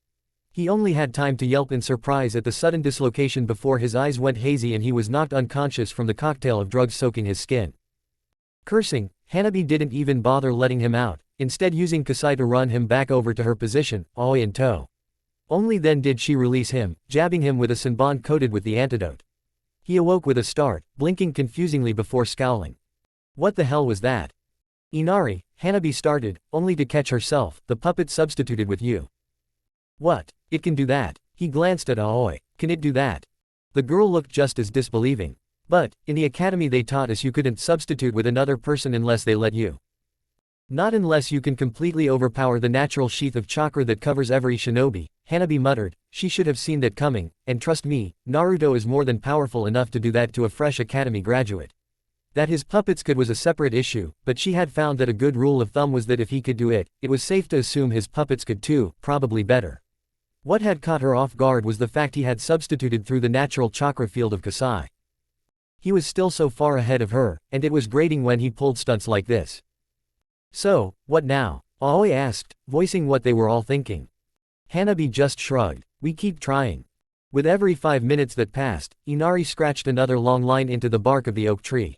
He only had time to yelp in surprise at the sudden dislocation before his eyes went hazy and he was knocked unconscious from the cocktail of drugs soaking his skin. Cursing, Hanabi didn't even bother letting him out, instead using Kasai to run him back over to her position, Aoi in tow. Only then did she release him, jabbing him with a senbon coated with the antidote. He awoke with a start, blinking confusingly before scowling. What the hell was that? Inari, Hanabi started, only to catch herself, the puppet substituted with you. What? It can do that? He glanced at Aoi. Can it do that? The girl looked just as disbelieving. But, in the academy they taught us you couldn't substitute with another person unless they let you. Not unless you can completely overpower the natural sheath of chakra that covers every shinobi, Hanabi muttered. She should have seen that coming, and trust me, Naruto is more than powerful enough to do that to a fresh academy graduate. That his puppets could was a separate issue, but she had found that a good rule of thumb was that if he could do it, it was safe to assume his puppets could too, probably better. What had caught her off guard was the fact he had substituted through the natural chakra field of Kasai. He was still so far ahead of her, and it was grating when he pulled stunts like this. So, what now? Aoi asked, voicing what they were all thinking. Hanabi just shrugged. We keep trying. With every 5 minutes that passed, Inari scratched another long line into the bark of the oak tree.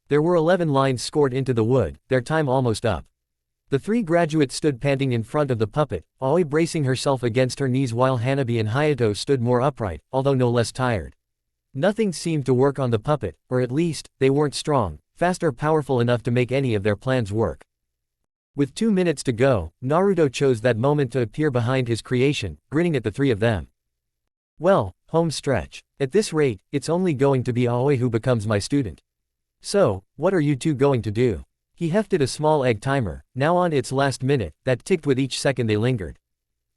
There were 11 lines scored into the wood, their time almost up. The 3 graduates stood panting in front of the puppet, Aoi bracing herself against her knees while Hanabi and Hayato stood more upright, although no less tired. Nothing seemed to work on the puppet, or at least, they weren't strong, fast or powerful enough to make any of their plans work. With 2 minutes to go, Naruto chose that moment to appear behind his creation, grinning at the 3 of them. Well, home stretch. At this rate, it's only going to be Aoi who becomes my student. So, what are you two going to do? He hefted a small egg timer, now on its last minute, that ticked with each second they lingered.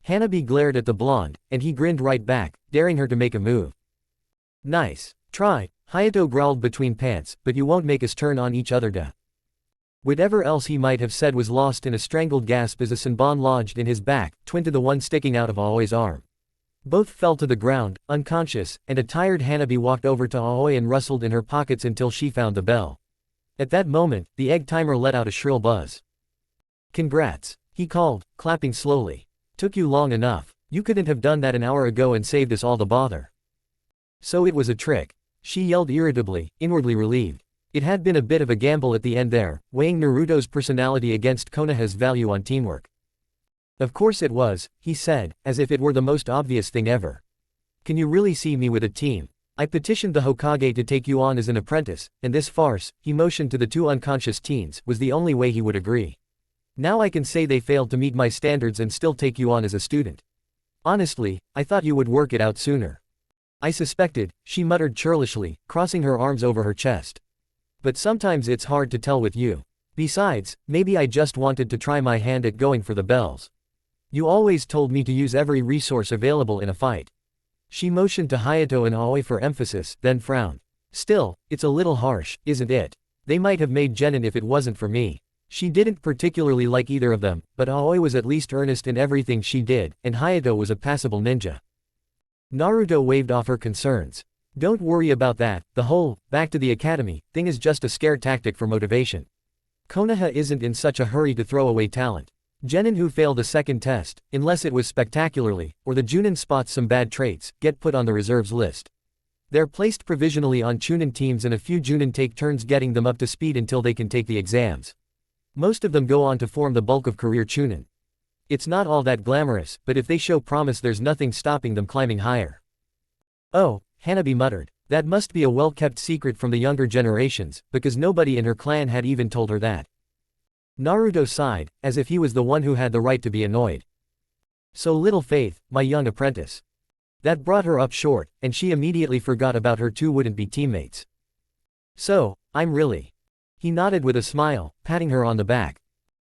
Hanabi glared at the blonde, and he grinned right back, daring her to make a move. Nice. Try, Hayato growled between pants, but you won't make us turn on each other da. Whatever else he might have said was lost in a strangled gasp as a senbon lodged in his back, twin to the one sticking out of Aoi's arm. Both fell to the ground, unconscious, and a tired Hanabi walked over to Aoi and rustled in her pockets until she found the bell. At that moment, the egg timer let out a shrill buzz. Congrats, he called, clapping slowly. Took you long enough. You couldn't have done that an hour ago and saved us all the bother. So it was a trick. She yelled irritably, inwardly relieved. It had been a bit of a gamble at the end there, weighing Naruto's personality against Konoha's value on teamwork. Of course it was, he said, as if it were the most obvious thing ever. Can you really see me with a team? I petitioned the Hokage to take you on as an apprentice, and this farce, he motioned to the 2 unconscious teens, was the only way he would agree. Now I can say they failed to meet my standards and still take you on as a student. Honestly, I thought you would work it out sooner. I suspected, she muttered churlishly, crossing her arms over her chest. But sometimes it's hard to tell with you. Besides, maybe I just wanted to try my hand at going for the bells. You always told me to use every resource available in a fight. She motioned to Hayato and Aoi for emphasis, then frowned. Still, it's a little harsh, isn't it? They might have made genin if it wasn't for me. She didn't particularly like either of them, but Aoi was at least earnest in everything she did, and Hayato was a passable ninja. Naruto waved off her concerns. Don't worry about that, the whole, back to the academy, thing is just a scare tactic for motivation. Konoha isn't in such a hurry to throw away talent. Genin who fail the second test, unless it was spectacularly, or the Junin spots some bad traits, get put on the reserves list. They're placed provisionally on Chunin teams and a few Junin take turns getting them up to speed until they can take the exams. Most of them go on to form the bulk of career Chunin. It's not all that glamorous, but if they show promise there's nothing stopping them climbing higher. Oh, Hanabi muttered. That must be a well-kept secret from the younger generations, because nobody in her clan had even told her that. Naruto sighed, as if he was the one who had the right to be annoyed. So little faith, my young apprentice. That brought her up short, and she immediately forgot about her 2 wouldn't-be teammates. So, I'm really. He nodded with a smile, patting her on the back.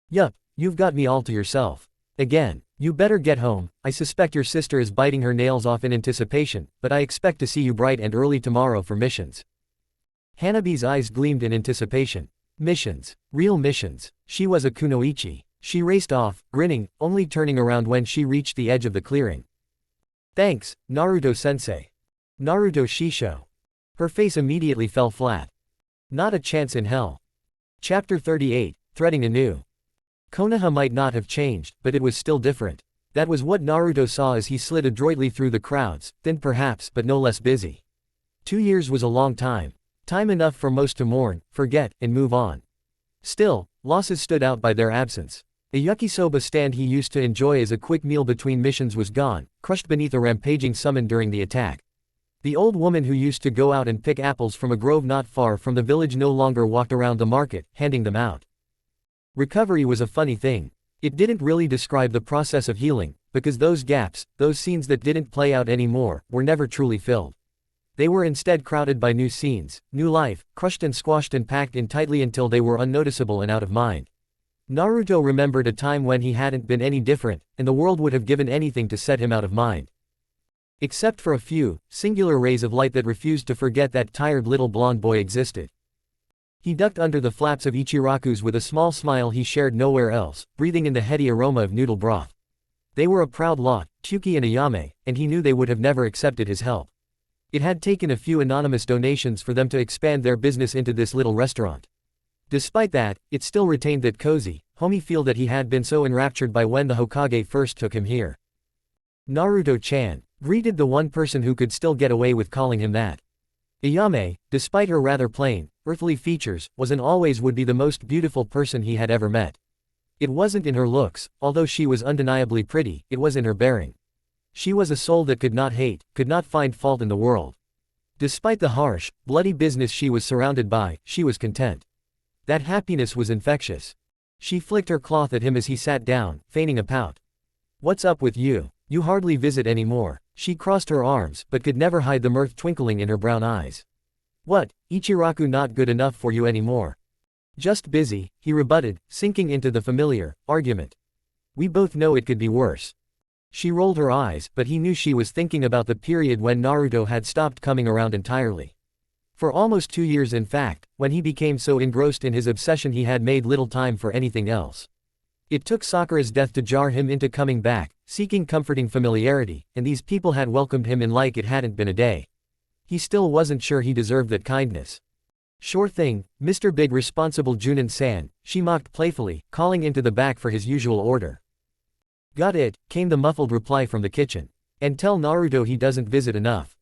Yup, you've got me all to yourself. Again, you better get home. I suspect your sister is biting her nails off in anticipation, but I expect to see you bright and early tomorrow for missions. Hanabi's eyes gleamed in anticipation. Missions. Real missions. She was a kunoichi. She raced off, grinning, only turning around when she reached the edge of the clearing. Thanks, Naruto-sensei. Naruto Shisho. Her face immediately fell flat. Not a chance in hell. Chapter 38, Threading Anew. Konoha might not have changed, but it was still different. That was what Naruto saw as he slid adroitly through the crowds, thin perhaps but no less busy. 2 years was a long time. Time enough for most to mourn, forget, and move on. Still, losses stood out by their absence. A yakisoba stand he used to enjoy as a quick meal between missions was gone, crushed beneath a rampaging summon during the attack. The old woman who used to go out and pick apples from a grove not far from the village no longer walked around the market, handing them out. Recovery was a funny thing. It didn't really describe the process of healing, because those gaps, those scenes that didn't play out anymore, were never truly filled. They were instead crowded by new scenes, new life, crushed and squashed and packed in tightly until they were unnoticeable and out of mind. Naruto remembered a time when he hadn't been any different, and the world would have given anything to set him out of mind. Except for a few, singular rays of light that refused to forget that tired little blonde boy existed. He ducked under the flaps of Ichiraku's with a small smile he shared nowhere else, breathing in the heady aroma of noodle broth. They were a proud lot, Chuki and Ayame, and he knew they would have never accepted his help. It had taken a few anonymous donations for them to expand their business into this little restaurant. Despite that, it still retained that cozy, homey feel that he had been so enraptured by when the Hokage first took him here. Naruto-chan, greeted the one person who could still get away with calling him that. Ayame, despite her rather plain, earthly features, was and always would be the most beautiful person he had ever met. It wasn't in her looks, although she was undeniably pretty, it was in her bearing. She was a soul that could not hate, could not find fault in the world. Despite the harsh, bloody business she was surrounded by, she was content. That happiness was infectious. She flicked her cloth at him as he sat down, feigning a pout. "What's up with you? You hardly visit anymore." She crossed her arms, but could never hide the mirth twinkling in her brown eyes. "What, Ichiraku not good enough for you anymore?" "Just busy," he rebutted, sinking into the familiar argument. "We both know it could be worse." She rolled her eyes, but he knew she was thinking about the period when Naruto had stopped coming around entirely. For almost 2 years in fact, when he became so engrossed in his obsession he had made little time for anything else. It took Sakura's death to jar him into coming back, seeking comforting familiarity, and these people had welcomed him in like it hadn't been a day. He still wasn't sure he deserved that kindness. "Sure thing, Mr. Big Responsible Junin-san," she mocked playfully, calling into the back for his usual order. "Got it," came the muffled reply from the kitchen. "And tell Naruto he doesn't visit enough."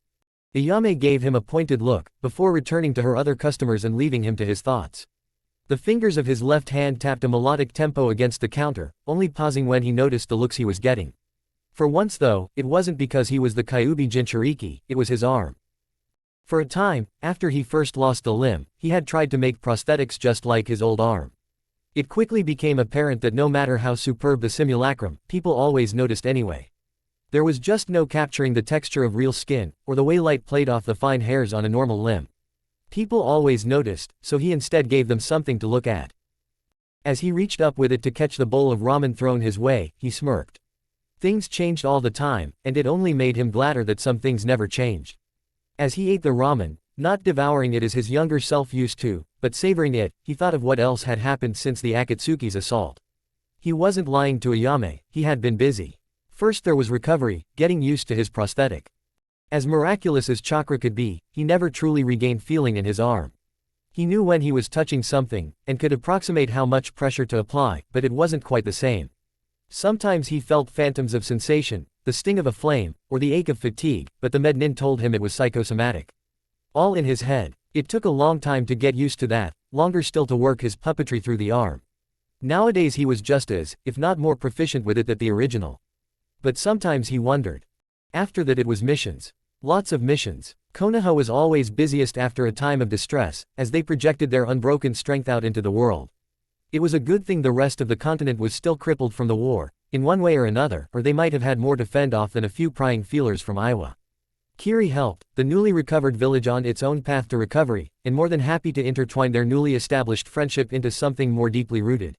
Ayame gave him a pointed look, before returning to her other customers and leaving him to his thoughts. The fingers of his left hand tapped a melodic tempo against the counter, only pausing when he noticed the looks he was getting. For once though, it wasn't because he was the Kyuubi Jinchuriki, it was his arm. For a time, after he first lost the limb, he had tried to make prosthetics just like his old arm. It quickly became apparent that no matter how superb the simulacrum, people always noticed anyway. There was just no capturing the texture of real skin, or the way light played off the fine hairs on a normal limb. People always noticed, so he instead gave them something to look at. As he reached up with it to catch the bowl of ramen thrown his way, he smirked. Things changed all the time, and it only made him gladder that some things never changed. As he ate the ramen, not devouring it as his younger self used to, but savoring it, he thought of what else had happened since the Akatsuki's assault. He wasn't lying to Ayame, he had been busy. First there was recovery, getting used to his prosthetic. As miraculous as chakra could be, he never truly regained feeling in his arm. He knew when he was touching something, and could approximate how much pressure to apply, but it wasn't quite the same. Sometimes he felt phantoms of sensation, the sting of a flame, or the ache of fatigue, but the mednin told him it was psychosomatic. All in his head. It took a long time to get used to that, longer still to work his puppetry through the arm. Nowadays he was just as, if not more proficient with it than the original. But sometimes he wondered. After that it was missions. Lots of missions. Konoha was always busiest after a time of distress, as they projected their unbroken strength out into the world. It was a good thing the rest of the continent was still crippled from the war, in one way or another, or they might have had more to fend off than a few prying feelers from Iowa. Kiri helped the newly recovered village on its own path to recovery, and more than happy to intertwine their newly established friendship into something more deeply rooted.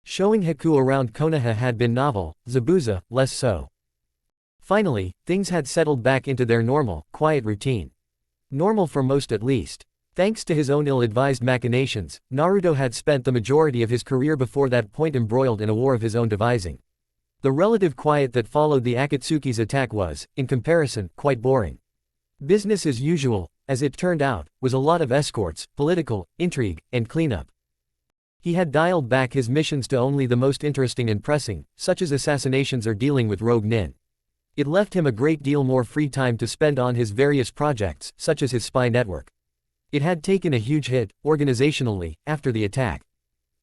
Showing Haku around Konoha had been novel, Zabuza, less so. Finally, things had settled back into their normal, quiet routine. Normal for most at least. Thanks to his own ill-advised machinations, Naruto had spent the majority of his career before that point embroiled in a war of his own devising. The relative quiet that followed the Akatsuki's attack was, in comparison, quite boring. Business as usual, as it turned out, was a lot of escorts, political, intrigue, and cleanup. He had dialed back his missions to only the most interesting and pressing, such as assassinations or dealing with rogue nin. It left him a great deal more free time to spend on his various projects, such as his spy network. It had taken a huge hit, organizationally, after the attack.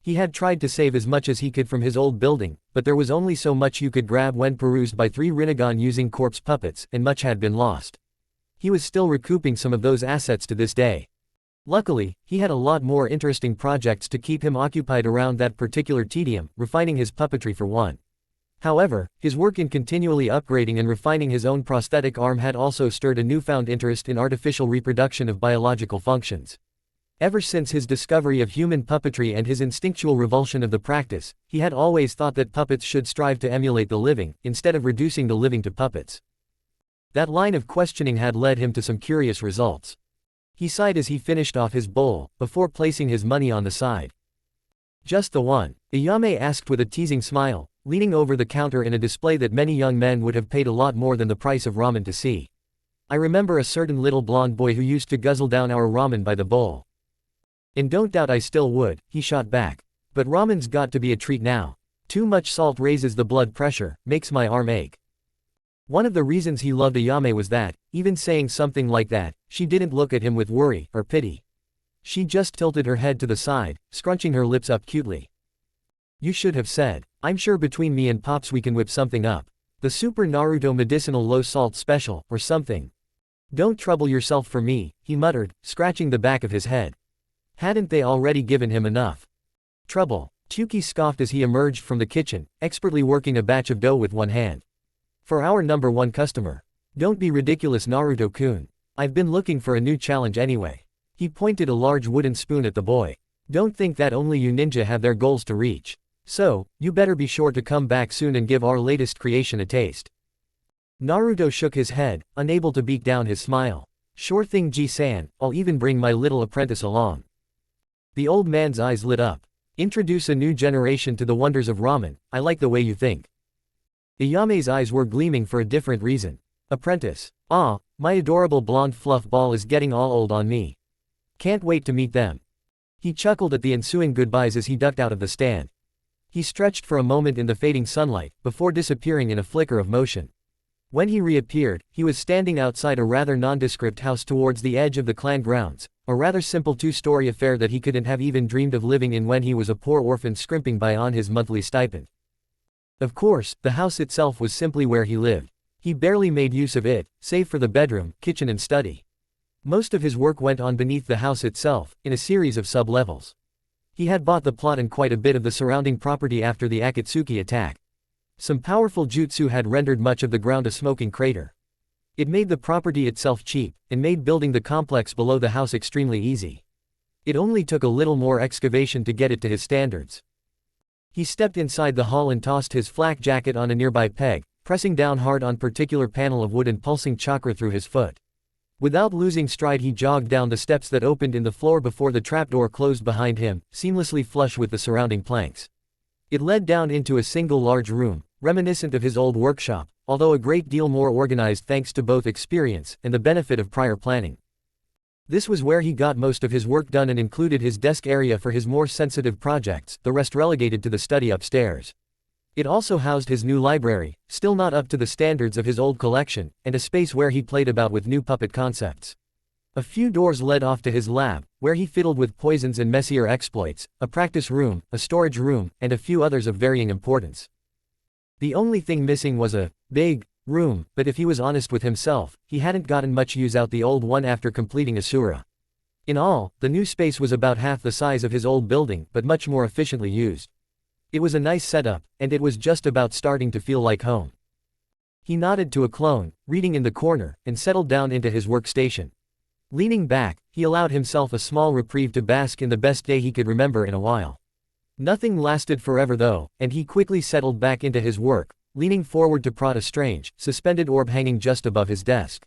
He had tried to save as much as he could from his old building, but there was only so much you could grab when perused by 3 Rinnegan using corpse puppets, and much had been lost. He was still recouping some of those assets to this day. Luckily, he had a lot more interesting projects to keep him occupied around that particular tedium, refining his puppetry for one. However, his work in continually upgrading and refining his own prosthetic arm had also stirred a newfound interest in artificial reproduction of biological functions. Ever since his discovery of human puppetry and his instinctual revulsion of the practice, he had always thought that puppets should strive to emulate the living, instead of reducing the living to puppets. That line of questioning had led him to some curious results. He sighed as he finished off his bowl, before placing his money on the side. "Just the one?" Ayame asked with a teasing smile, leaning over the counter in a display that many young men would have paid a lot more than the price of ramen to see. "I remember a certain little blonde boy who used to guzzle down our ramen by the bowl." "And don't doubt I still would," he shot back. "But ramen's got to be a treat now. Too much salt raises the blood pressure, makes my arm ache." One of the reasons he loved Ayame was that, even saying something like that, she didn't look at him with worry or pity. She just tilted her head to the side, scrunching her lips up cutely. "You should have said, I'm sure between me and Pops we can whip something up. The Super Naruto medicinal low-salt special, or something. Don't trouble yourself for me," he muttered, scratching the back of his head. Hadn't they already given him enough trouble? Chuki scoffed as he emerged from the kitchen, expertly working a batch of dough with one hand. "For our number 1 customer. Don't be ridiculous, Naruto-kun. I've been looking for a new challenge anyway." He pointed a large wooden spoon at the boy. "Don't think that only you ninja have their goals to reach. So, you better be sure to come back soon and give our latest creation a taste." Naruto shook his head, unable to beat down his smile. "Sure thing, Ji-san, I'll even bring my little apprentice along." The old man's eyes lit up. "Introduce a new generation to the wonders of ramen, I like the way you think." Ayame's eyes were gleaming for a different reason. "Apprentice? Ah, my adorable blonde fluff ball is getting all old on me. Can't wait to meet them." He chuckled at the ensuing goodbyes as he ducked out of the stand. He stretched for a moment in the fading sunlight, before disappearing in a flicker of motion. When he reappeared, he was standing outside a rather nondescript house towards the edge of the clan grounds, a rather simple 2-story affair that he couldn't have even dreamed of living in when he was a poor orphan scrimping by on his monthly stipend. Of course, the house itself was simply where he lived. He barely made use of it, save for the bedroom, kitchen and study. Most of his work went on beneath the house itself, in a series of sub-levels. He had bought the plot and quite a bit of the surrounding property after the Akatsuki attack. Some powerful jutsu had rendered much of the ground a smoking crater. It made the property itself cheap, and made building the complex below the house extremely easy. It only took a little more excavation to get it to his standards. He stepped inside the hall and tossed his flak jacket on a nearby peg, pressing down hard on particular panel of wood and pulsing chakra through his foot. Without losing stride, he jogged down the steps that opened in the floor before the trapdoor closed behind him, seamlessly flush with the surrounding planks. It led down into a single large room, reminiscent of his old workshop, although a great deal more organized thanks to both experience and the benefit of prior planning. This was where he got most of his work done and included his desk area for his more sensitive projects, the rest relegated to the study upstairs. It also housed his new library, still not up to the standards of his old collection, and a space where he played about with new puppet concepts. A few doors led off to his lab, where he fiddled with poisons and messier exploits, a practice room, a storage room, and a few others of varying importance. The only thing missing was a big room, but if he was honest with himself, he hadn't gotten much use out the old one after completing Asura. In all, the new space was about half the size of his old building, but much more efficiently used. It was a nice setup, and it was just about starting to feel like home. He nodded to a clone, reading in the corner, and settled down into his workstation. Leaning back, he allowed himself a small reprieve to bask in the best day he could remember in a while. Nothing lasted forever though, and he quickly settled back into his work, leaning forward to prod a strange, suspended orb hanging just above his desk.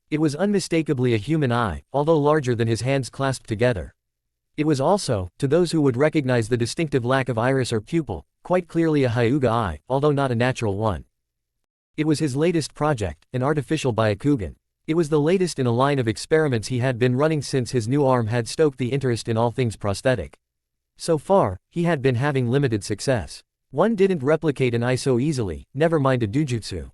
It was unmistakably a human eye, although larger than his hands clasped together. It was also, to those who would recognize the distinctive lack of iris or pupil, quite clearly a Hyuga eye, although not a natural one. It was his latest project, an artificial Byakugan. It was the latest in a line of experiments he had been running since his new arm had stoked the interest in all things prosthetic. So far, he had been having limited success. One didn't replicate an eye so easily, never mind a dojutsu.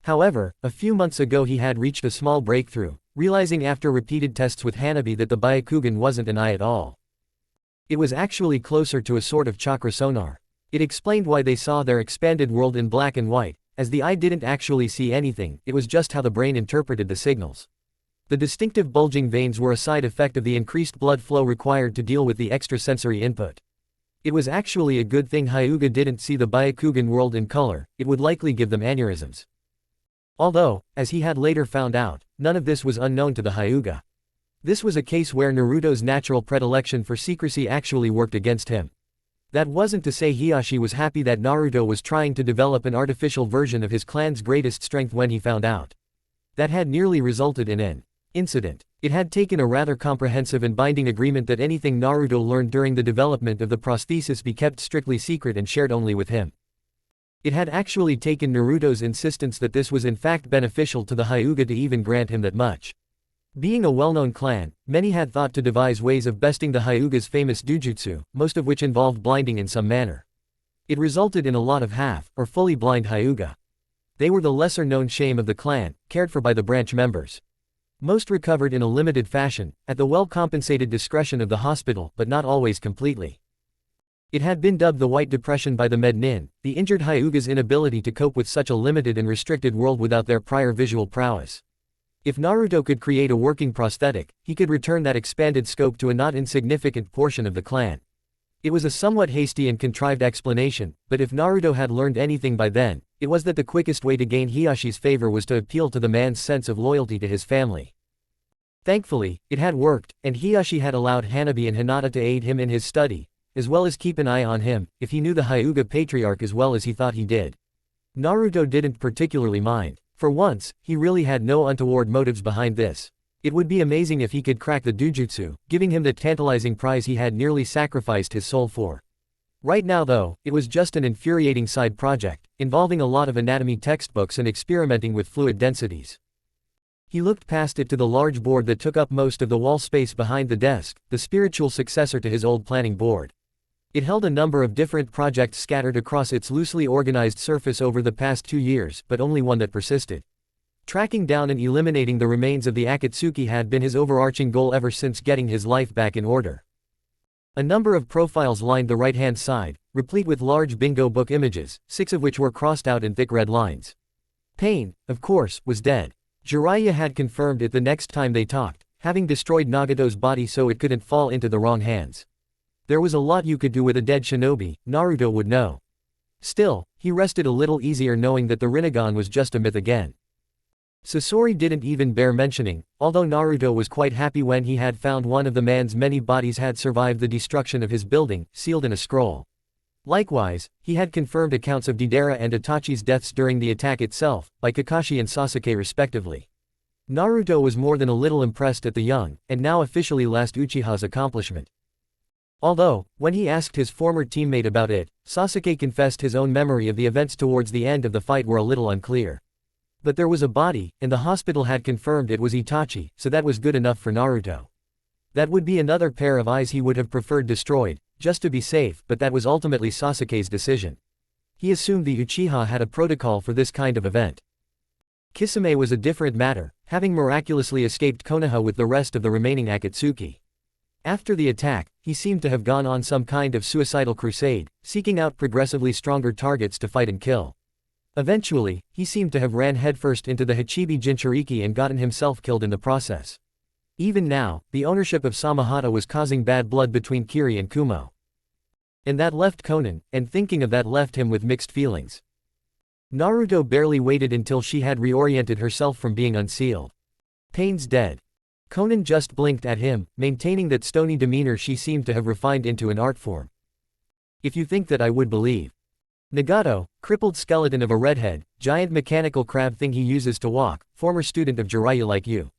However, a few months ago he had reached a small breakthrough, realizing after repeated tests with Hanabi that the Byakugan wasn't an eye at all. It was actually closer to a sort of chakra sonar. It explained why they saw their expanded world in black and white, as the eye didn't actually see anything, it was just how the brain interpreted the signals. The distinctive bulging veins were a side effect of the increased blood flow required to deal with the extrasensory input. It was actually a good thing Hyuga didn't see the Byakugan world in color, it would likely give them aneurysms. Although, as he had later found out, none of this was unknown to the Hyuga. This was a case where Naruto's natural predilection for secrecy actually worked against him. That wasn't to say Hiashi was happy that Naruto was trying to develop an artificial version of his clan's greatest strength when he found out. That had nearly resulted in an incident. It had taken a rather comprehensive and binding agreement that anything Naruto learned during the development of the prosthesis be kept strictly secret and shared only with him. It had actually taken Naruto's insistence that this was in fact beneficial to the Hyuga to even grant him that much. Being a well-known clan, many had thought to devise ways of besting the Hyuga's famous dujutsu, most of which involved blinding in some manner. It resulted in a lot of half, or fully blind Hyuga. They were the lesser-known shame of the clan, cared for by the branch members. Most recovered in a limited fashion, at the well-compensated discretion of the hospital, but not always completely. It had been dubbed the White Depression by the Mednin, the injured Hyuga's inability to cope with such a limited and restricted world without their prior visual prowess. If Naruto could create a working prosthetic, he could return that expanded scope to a not insignificant portion of the clan. It was a somewhat hasty and contrived explanation, but if Naruto had learned anything by then, it was that the quickest way to gain Hiyashi's favor was to appeal to the man's sense of loyalty to his family. Thankfully, it had worked, and Hiyashi had allowed Hanabi and Hinata to aid him in his study, as well as keep an eye on him, if he knew the Hyuga patriarch as well as he thought he did. Naruto didn't particularly mind. For once, he really had no untoward motives behind this. It would be amazing if he could crack the dujutsu, giving him the tantalizing prize he had nearly sacrificed his soul for. Right now though, it was just an infuriating side project, involving a lot of anatomy textbooks and experimenting with fluid densities. He looked past it to the large board that took up most of the wall space behind the desk, the spiritual successor to his old planning board. It held a number of different projects scattered across its loosely organized surface over the past 2 years, but only one that persisted. Tracking down and eliminating the remains of the Akatsuki had been his overarching goal ever since getting his life back in order. A number of profiles lined the right-hand side, replete with large bingo book images, 6 of which were crossed out in thick red lines. Pain, of course, was dead. Jiraiya had confirmed it the next time they talked, having destroyed Nagato's body so it couldn't fall into the wrong hands. There was a lot you could do with a dead shinobi, Naruto would know. Still, he rested a little easier knowing that the Rinnegan was just a myth again. Sasori didn't even bear mentioning, although Naruto was quite happy when he had found one of the man's many bodies had survived the destruction of his building, sealed in a scroll. Likewise, he had confirmed accounts of Deidara and Itachi's deaths during the attack itself, by Kakashi and Sasuke respectively. Naruto was more than a little impressed at the young, and now officially last Uchiha's accomplishment. Although, when he asked his former teammate about it, Sasuke confessed his own memory of the events towards the end of the fight were a little unclear. But there was a body, and the hospital had confirmed it was Itachi, so that was good enough for Naruto. That would be another pair of eyes he would have preferred destroyed, just to be safe, but that was ultimately Sasuke's decision. He assumed the Uchiha had a protocol for this kind of event. Kisame was a different matter, having miraculously escaped Konoha with the rest of the remaining Akatsuki. After the attack, he seemed to have gone on some kind of suicidal crusade, seeking out progressively stronger targets to fight and kill. Eventually, he seemed to have ran headfirst into the Hachibi Jinchuriki and gotten himself killed in the process. Even now, the ownership of Samahata was causing bad blood between Kiri and Kumo. And that left Konan, and thinking of that left him with mixed feelings. Naruto barely waited until she had reoriented herself from being unsealed. Pain's dead. Konan just blinked at him, maintaining that stony demeanor she seemed to have refined into an art form. If you think that I would believe. Nagato, crippled skeleton of a redhead, giant mechanical crab thing he uses to walk, former student of Jiraiya like you.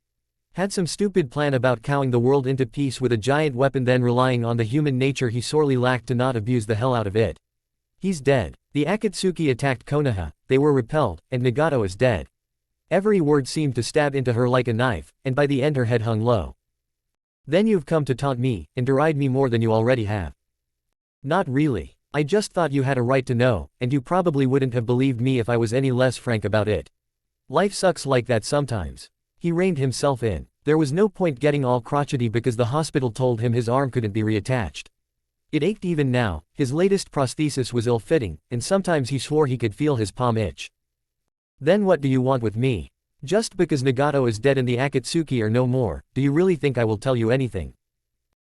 Had some stupid plan about cowing the world into peace with a giant weapon, then relying on the human nature he sorely lacked to not abuse the hell out of it. He's dead. The Akatsuki attacked Konoha, they were repelled, and Nagato is dead. Every word seemed to stab into her like a knife, and by the end her head hung low. Then you've come to taunt me, and deride me more than you already have. Not really. I just thought you had a right to know, and you probably wouldn't have believed me if I was any less frank about it. Life sucks like that sometimes. He reined himself in. There was no point getting all crotchety because the hospital told him his arm couldn't be reattached. It ached even now, his latest prosthesis was ill-fitting, and sometimes he swore he could feel his palm itch. Then what do you want with me? Just because Nagato is dead and the Akatsuki are no more, do you really think I will tell you anything?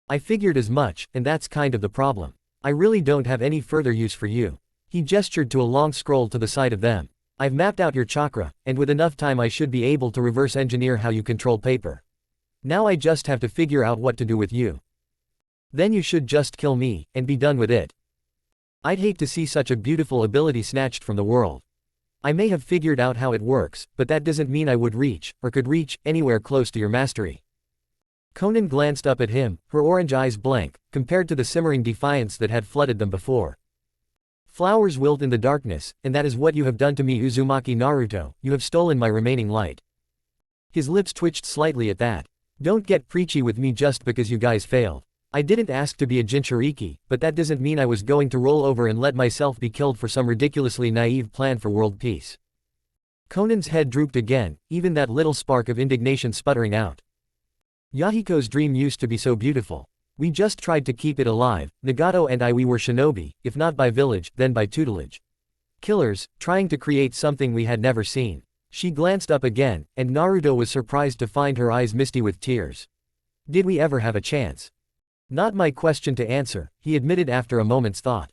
I figured as much, and that's kind of the problem. I really don't have any further use for you. He gestured to a long scroll to the side of them. I've mapped out your chakra, and with enough time I should be able to reverse engineer how you control paper. Now I just have to figure out what to do with you. Then you should just kill me, and be done with it. I'd hate to see such a beautiful ability snatched from the world. I may have figured out how it works, but that doesn't mean I would reach, or could reach, anywhere close to your mastery. Conan glanced up at him, her orange eyes blank, compared to the simmering defiance that had flooded them before. Flowers wilt in the darkness, and that is what you have done to me, Uzumaki Naruto. You have stolen my remaining light. His lips twitched slightly at that. Don't get preachy with me just because you guys failed. I didn't ask to be a Jinchuriki, but that doesn't mean I was going to roll over and let myself be killed for some ridiculously naive plan for world peace. Conan's head drooped again, even that little spark of indignation sputtering out. Yahiko's dream used to be so beautiful. We just tried to keep it alive. Nagato and we were shinobi, if not by village, then by tutelage. Killers, trying to create something we had never seen. She glanced up again, and Naruto was surprised to find her eyes misty with tears. Did we ever have a chance? Not my question to answer, he admitted after a moment's thought.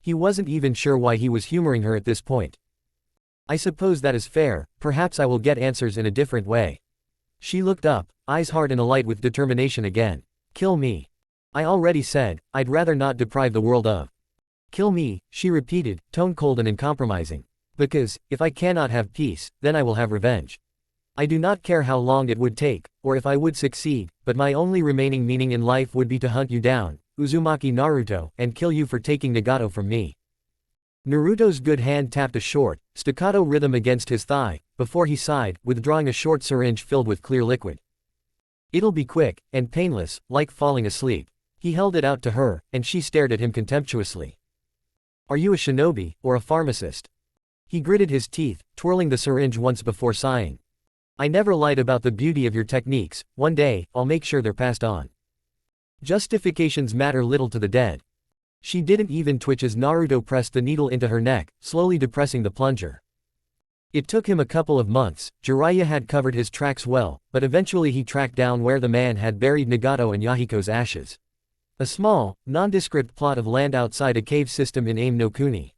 He wasn't even sure why he was humoring her at this point. I suppose that is fair, perhaps I will get answers in a different way. She looked up, eyes hard and alight with determination again. Kill me. I already said, I'd rather not deprive the world of. Kill me, she repeated, tone cold and uncompromising. Because, if I cannot have peace, then I will have revenge. I do not care how long it would take, or if I would succeed, but my only remaining meaning in life would be to hunt you down, Uzumaki Naruto, and kill you for taking Nagato from me. Naruto's good hand tapped a short, staccato rhythm against his thigh, before he sighed, withdrawing a short syringe filled with clear liquid. It'll be quick, and painless, like falling asleep. He held it out to her, and she stared at him contemptuously. Are you a shinobi, or a pharmacist? He gritted his teeth, twirling the syringe once before sighing. I never lied about the beauty of your techniques, one day, I'll make sure they're passed on. Justifications matter little to the dead. She didn't even twitch as Naruto pressed the needle into her neck, slowly depressing the plunger. It took him a couple of months. Jiraiya had covered his tracks well, but eventually he tracked down where the man had buried Nagato and Yahiko's ashes. A small, nondescript plot of land outside a cave system in Aim no Kuni.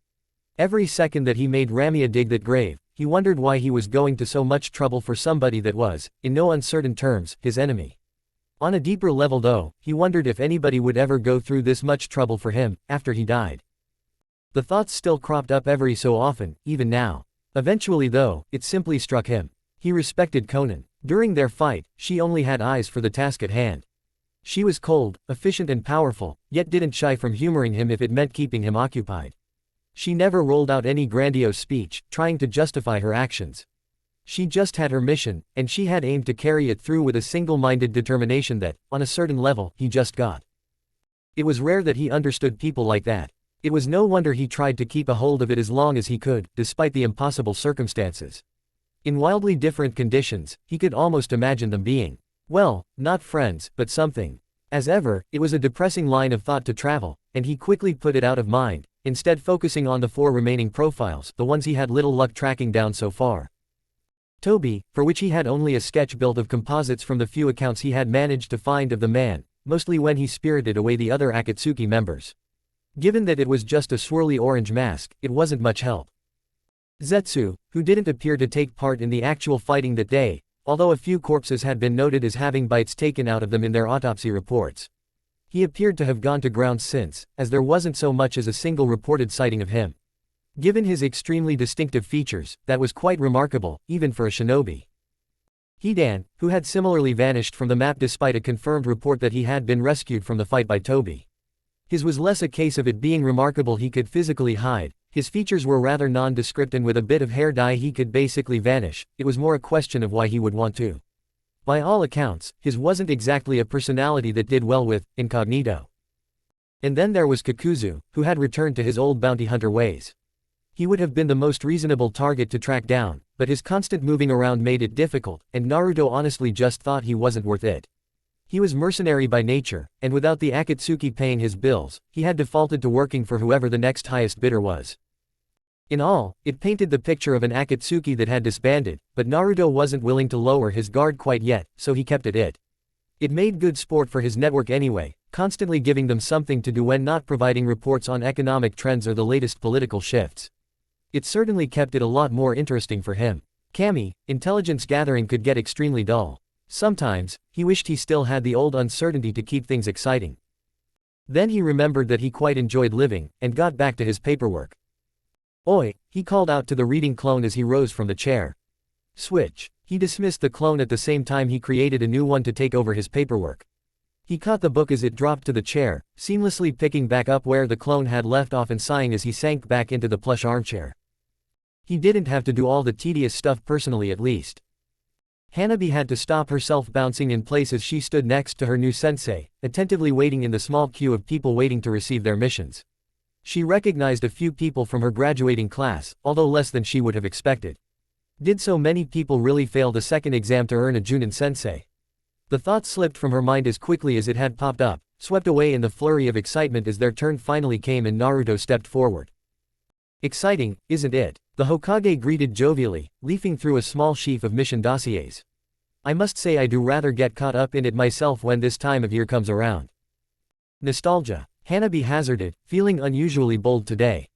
Every second that he made Ramia dig that grave, he wondered why he was going to so much trouble for somebody that was, in no uncertain terms, his enemy. On a deeper level though, he wondered if anybody would ever go through this much trouble for him, after he died. The thoughts still cropped up every so often, even now. Eventually though, it simply struck him. He respected Conan. During their fight, she only had eyes for the task at hand. She was cold, efficient and powerful, yet didn't shy from humoring him if it meant keeping him occupied. She never rolled out any grandiose speech, trying to justify her actions. She just had her mission, and she had aimed to carry it through with a single-minded determination that, on a certain level, he just got. It was rare that he understood people like that. It was no wonder he tried to keep a hold of it as long as he could, despite the impossible circumstances. In wildly different conditions, he could almost imagine them being, well, not friends, but something. As ever, it was a depressing line of thought to travel, and he quickly put it out of mind, instead focusing on the 4 remaining profiles, the ones he had little luck tracking down so far. Toby, for which he had only a sketch built of composites from the few accounts he had managed to find of the man, mostly when he spirited away the other Akatsuki members. Given that it was just a swirly orange mask, it wasn't much help. Zetsu, who didn't appear to take part in the actual fighting that day, although a few corpses had been noted as having bites taken out of them in their autopsy reports. He appeared to have gone to ground since, as there wasn't so much as a single reported sighting of him. Given his extremely distinctive features, that was quite remarkable, even for a shinobi. Hidan, who had similarly vanished from the map despite a confirmed report that he had been rescued from the fight by Toby. His was less a case of it being remarkable he could physically hide, his features were rather nondescript and with a bit of hair dye he could basically vanish, it was more a question of why he would want to. By all accounts, his wasn't exactly a personality that did well with incognito. And then there was Kakuzu, who had returned to his old bounty hunter ways. He would have been the most reasonable target to track down, but his constant moving around made it difficult, and Naruto honestly just thought he wasn't worth it. He was mercenary by nature, and without the Akatsuki paying his bills, he had defaulted to working for whoever the next highest bidder was. In all, it painted the picture of an Akatsuki that had disbanded, but Naruto wasn't willing to lower his guard quite yet, so he kept it. It made good sport for his network anyway, constantly giving them something to do when not providing reports on economic trends or the latest political shifts. It certainly kept it a lot more interesting for him. Kami, intelligence gathering could get extremely dull. Sometimes, he wished he still had the old uncertainty to keep things exciting. Then he remembered that he quite enjoyed living, and got back to his paperwork. "Oi," he called out to the reading clone as he rose from the chair. "Switch." He dismissed the clone at the same time he created a new one to take over his paperwork. He caught the book as it dropped to the chair, seamlessly picking back up where the clone had left off and sighing as he sank back into the plush armchair. He didn't have to do all the tedious stuff personally at least. Hanabi had to stop herself bouncing in place as she stood next to her new sensei, attentively waiting in the small queue of people waiting to receive their missions. She recognized a few people from her graduating class, although less than she would have expected. Did so many people really fail the second exam to earn a Junin sensei? The thought slipped from her mind as quickly as it had popped up, swept away in the flurry of excitement as their turn finally came and Naruto stepped forward. "Exciting, isn't it?" The Hokage greeted jovially, leafing through a small sheaf of mission dossiers. "I must say I do rather get caught up in it myself when this time of year comes around." Nostalgia, Hanabi hazarded, feeling unusually bold today.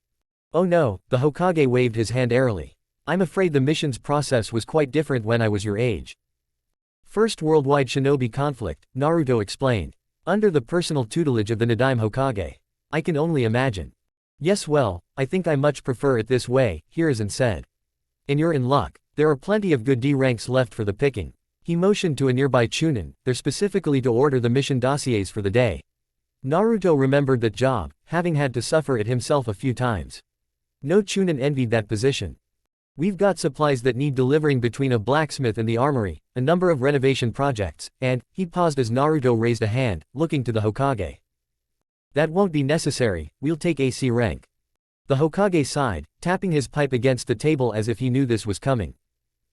"Oh no," the Hokage waved his hand airily. "I'm afraid the missions process was quite different when I was your age." First worldwide shinobi conflict, Naruto explained. Under the personal tutelage of the Nadaime Hokage. I can only imagine. "Yes, well, I think I much prefer it this way," Hiruzen said. "And you're in luck. There are plenty of good D ranks left for the picking." He motioned to a nearby Chunin, there specifically to order the mission dossiers for the day. Naruto remembered that job, having had to suffer it himself a few times. No Chunin envied that position. "We've got supplies that need delivering between a blacksmith and the armory, a number of renovation projects, and," he paused as Naruto raised a hand, looking to the Hokage. "That won't be necessary, we'll take AC rank." The Hokage sighed, tapping his pipe against the table as if he knew this was coming.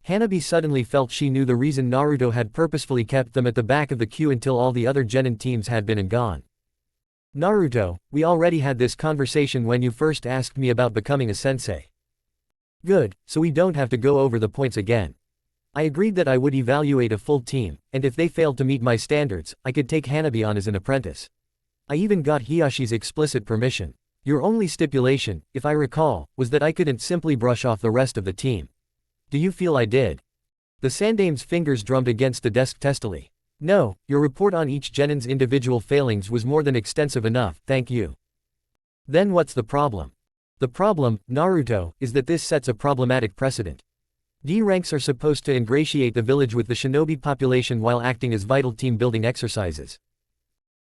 Hanabi suddenly felt she knew the reason Naruto had purposefully kept them at the back of the queue until all the other genin teams had been and gone. "Naruto, we already had this conversation when you first asked me about becoming a sensei." "Good, so we don't have to go over the points again. I agreed that I would evaluate a full team, and if they failed to meet my standards, I could take Hanabi on as an apprentice. I even got Hiyashi's explicit permission. Your only stipulation, if I recall, was that I couldn't simply brush off the rest of the team. Do you feel I did?" The Sandame's fingers drummed against the desk testily. "No, your report on each genin's individual failings was more than extensive enough, thank you." "Then what's the problem?" "The problem, Naruto, is that this sets a problematic precedent. D ranks are supposed to ingratiate the village with the shinobi population while acting as vital team-building exercises,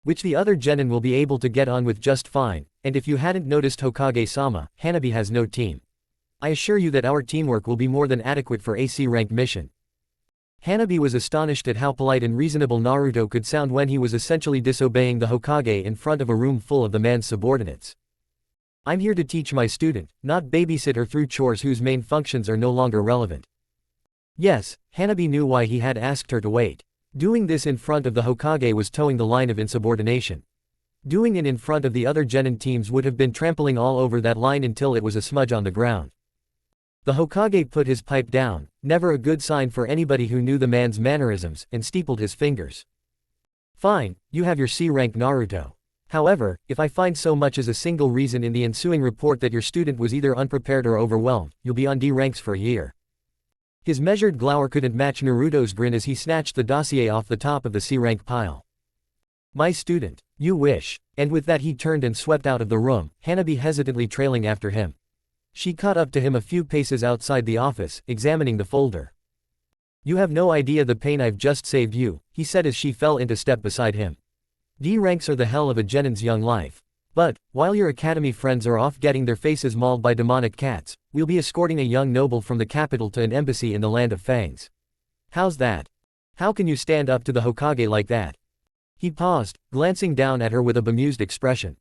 which the other genin will be able to get on with just fine, and if you hadn't noticed Hokage-sama, Hanabi has no team. I assure you that our teamwork will be more than adequate for AC rank mission." Hanabi was astonished at how polite and reasonable Naruto could sound when he was essentially disobeying the Hokage in front of a room full of the man's subordinates. "I'm here to teach my student, not babysit her through chores whose main functions are no longer relevant." Yes, Hanabi knew why he had asked her to wait. Doing this in front of the Hokage was towing the line of insubordination. Doing it in front of the other genin teams would have been trampling all over that line until it was a smudge on the ground. The Hokage put his pipe down, never a good sign for anybody who knew the man's mannerisms, and steepled his fingers. "Fine, you have your C rank, Naruto. However, if I find so much as a single reason in the ensuing report that your student was either unprepared or overwhelmed, you'll be on D ranks for a year." His measured glower couldn't match Naruto's grin as he snatched the dossier off the top of the C rank pile. "My student, you wish," and with that he turned and swept out of the room, Hanabi hesitantly trailing after him. She caught up to him a few paces outside the office, examining the folder. "You have no idea the pain I've just saved you," he said as she fell into step beside him. "D ranks are the hell of a genin's young life. But, while your academy friends are off getting their faces mauled by demonic cats, we'll be escorting a young noble from the capital to an embassy in the land of fangs. How's that? How can you stand up to the Hokage like that?" He paused, glancing down at her with a bemused expression.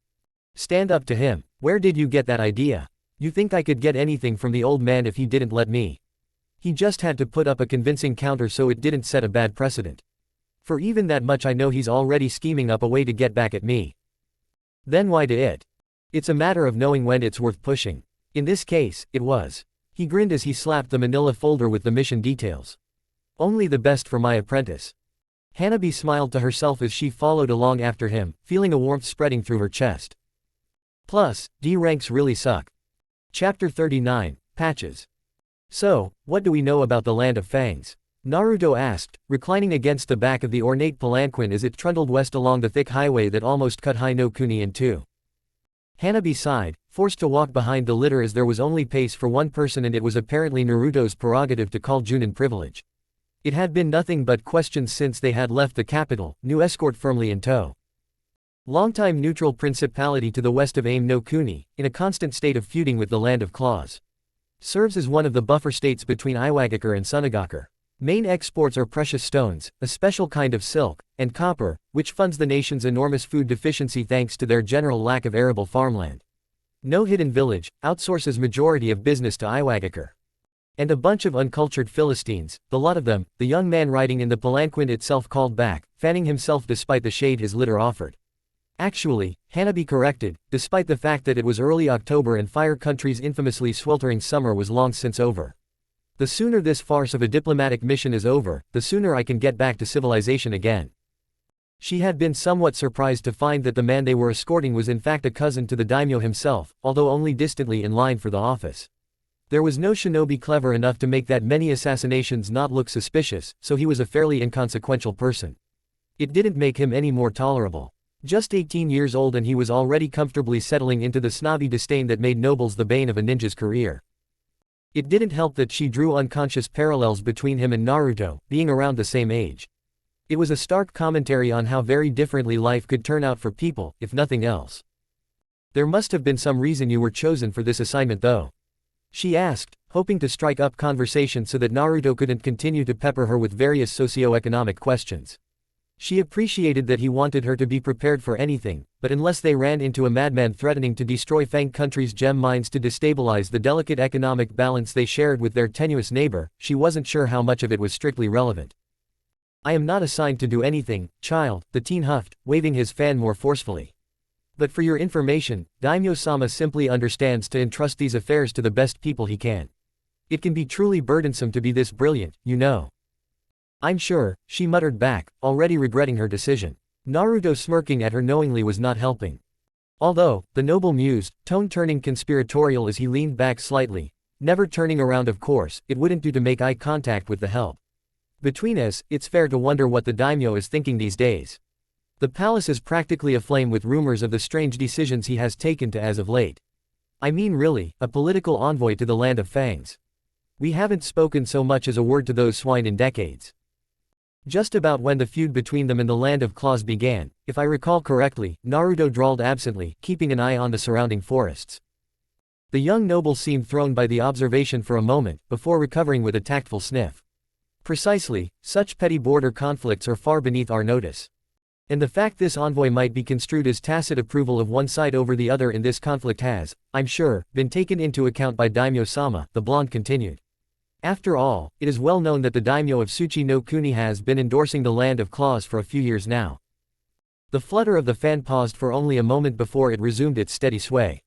"Stand up to him? Where did you get that idea? You think I could get anything from the old man if he didn't let me? He just had to put up a convincing counter so it didn't set a bad precedent." For even that much I know he's already scheming up a way to get back at me. Then why did it? It's a matter of knowing when it's worth pushing. In this case, it was. He grinned as he slapped the manila folder with the mission details. Only the best for my apprentice. Hanabi smiled to herself as she followed along after him, feeling a warmth spreading through her chest. Plus, D ranks really suck. Chapter 39, Patches. So, what do we know about the Land of Fangs? Naruto asked, reclining against the back of the ornate palanquin as it trundled west along the thick highway that almost cut Hai no Kuni in two. Hanabi sighed, forced to walk behind the litter as there was only pace for one person and it was apparently Naruto's prerogative to call Junin privilege. It had been nothing but questions since they had left the capital, new escort firmly in tow. Longtime neutral principality to the west of Aim no Kuni, in a constant state of feuding with the Land of Claws. Serves as one of the buffer states between Iwagakure and Sunagakure. Main exports are precious stones, a special kind of silk, and copper, which funds the nation's enormous food deficiency thanks to their general lack of arable farmland. No hidden village, outsources majority of business to Iwagakure. And a bunch of uncultured Philistines, the lot of them, the young man riding in the palanquin itself called back, fanning himself despite the shade his litter offered. Actually, Hanabi corrected, despite the fact that it was early October and Fire Country's infamously sweltering summer was long since over. The sooner this farce of a diplomatic mission is over, the sooner I can get back to civilization again. She had been somewhat surprised to find that the man they were escorting was in fact a cousin to the daimyo himself, although only distantly in line for the office. There was no shinobi clever enough to make that many assassinations not look suspicious, so he was a fairly inconsequential person. It didn't make him any more tolerable. Just 18 years old and he was already comfortably settling into the snobby disdain that made nobles the bane of a ninja's career. It didn't help that she drew unconscious parallels between him and Naruto, being around the same age. It was a stark commentary on how very differently life could turn out for people, if nothing else. There must have been some reason you were chosen for this assignment though. She asked, hoping to strike up conversation so that Naruto couldn't continue to pepper her with various socio-economic questions. She appreciated that he wanted her to be prepared for anything, but unless they ran into a madman threatening to destroy Fang Country's gem mines to destabilize the delicate economic balance they shared with their tenuous neighbor, she wasn't sure how much of it was strictly relevant. I am not assigned to do anything, child, the teen huffed, waving his fan more forcefully. But for your information, Daimyo-sama simply understands to entrust these affairs to the best people he can. It can be truly burdensome to be this brilliant, you know. I'm sure, she muttered back, already regretting her decision. Naruto smirking at her knowingly was not helping. Although, the noble mused, tone turning conspiratorial as he leaned back slightly, never turning around of course, it wouldn't do to make eye contact with the help. Between us, it's fair to wonder what the daimyo is thinking these days. The palace is practically aflame with rumors of the strange decisions he has taken to as of late. I mean really, a political envoy to the Land of Fangs. We haven't spoken so much as a word to those swine in decades. Just about when the feud between them and the Land of Claws began, if I recall correctly, Naruto drawled absently, keeping an eye on the surrounding forests. The young noble seemed thrown by the observation for a moment, before recovering with a tactful sniff. Precisely, such petty border conflicts are far beneath our notice. And the fact this envoy might be construed as tacit approval of one side over the other in this conflict has, I'm sure, been taken into account by Daimyo-sama, the blonde continued. After all, it is well known that the daimyo of Tsuchi no Kuni has been endorsing the Land of Claws for a few years now. The flutter of the fan paused for only a moment before it resumed its steady sway.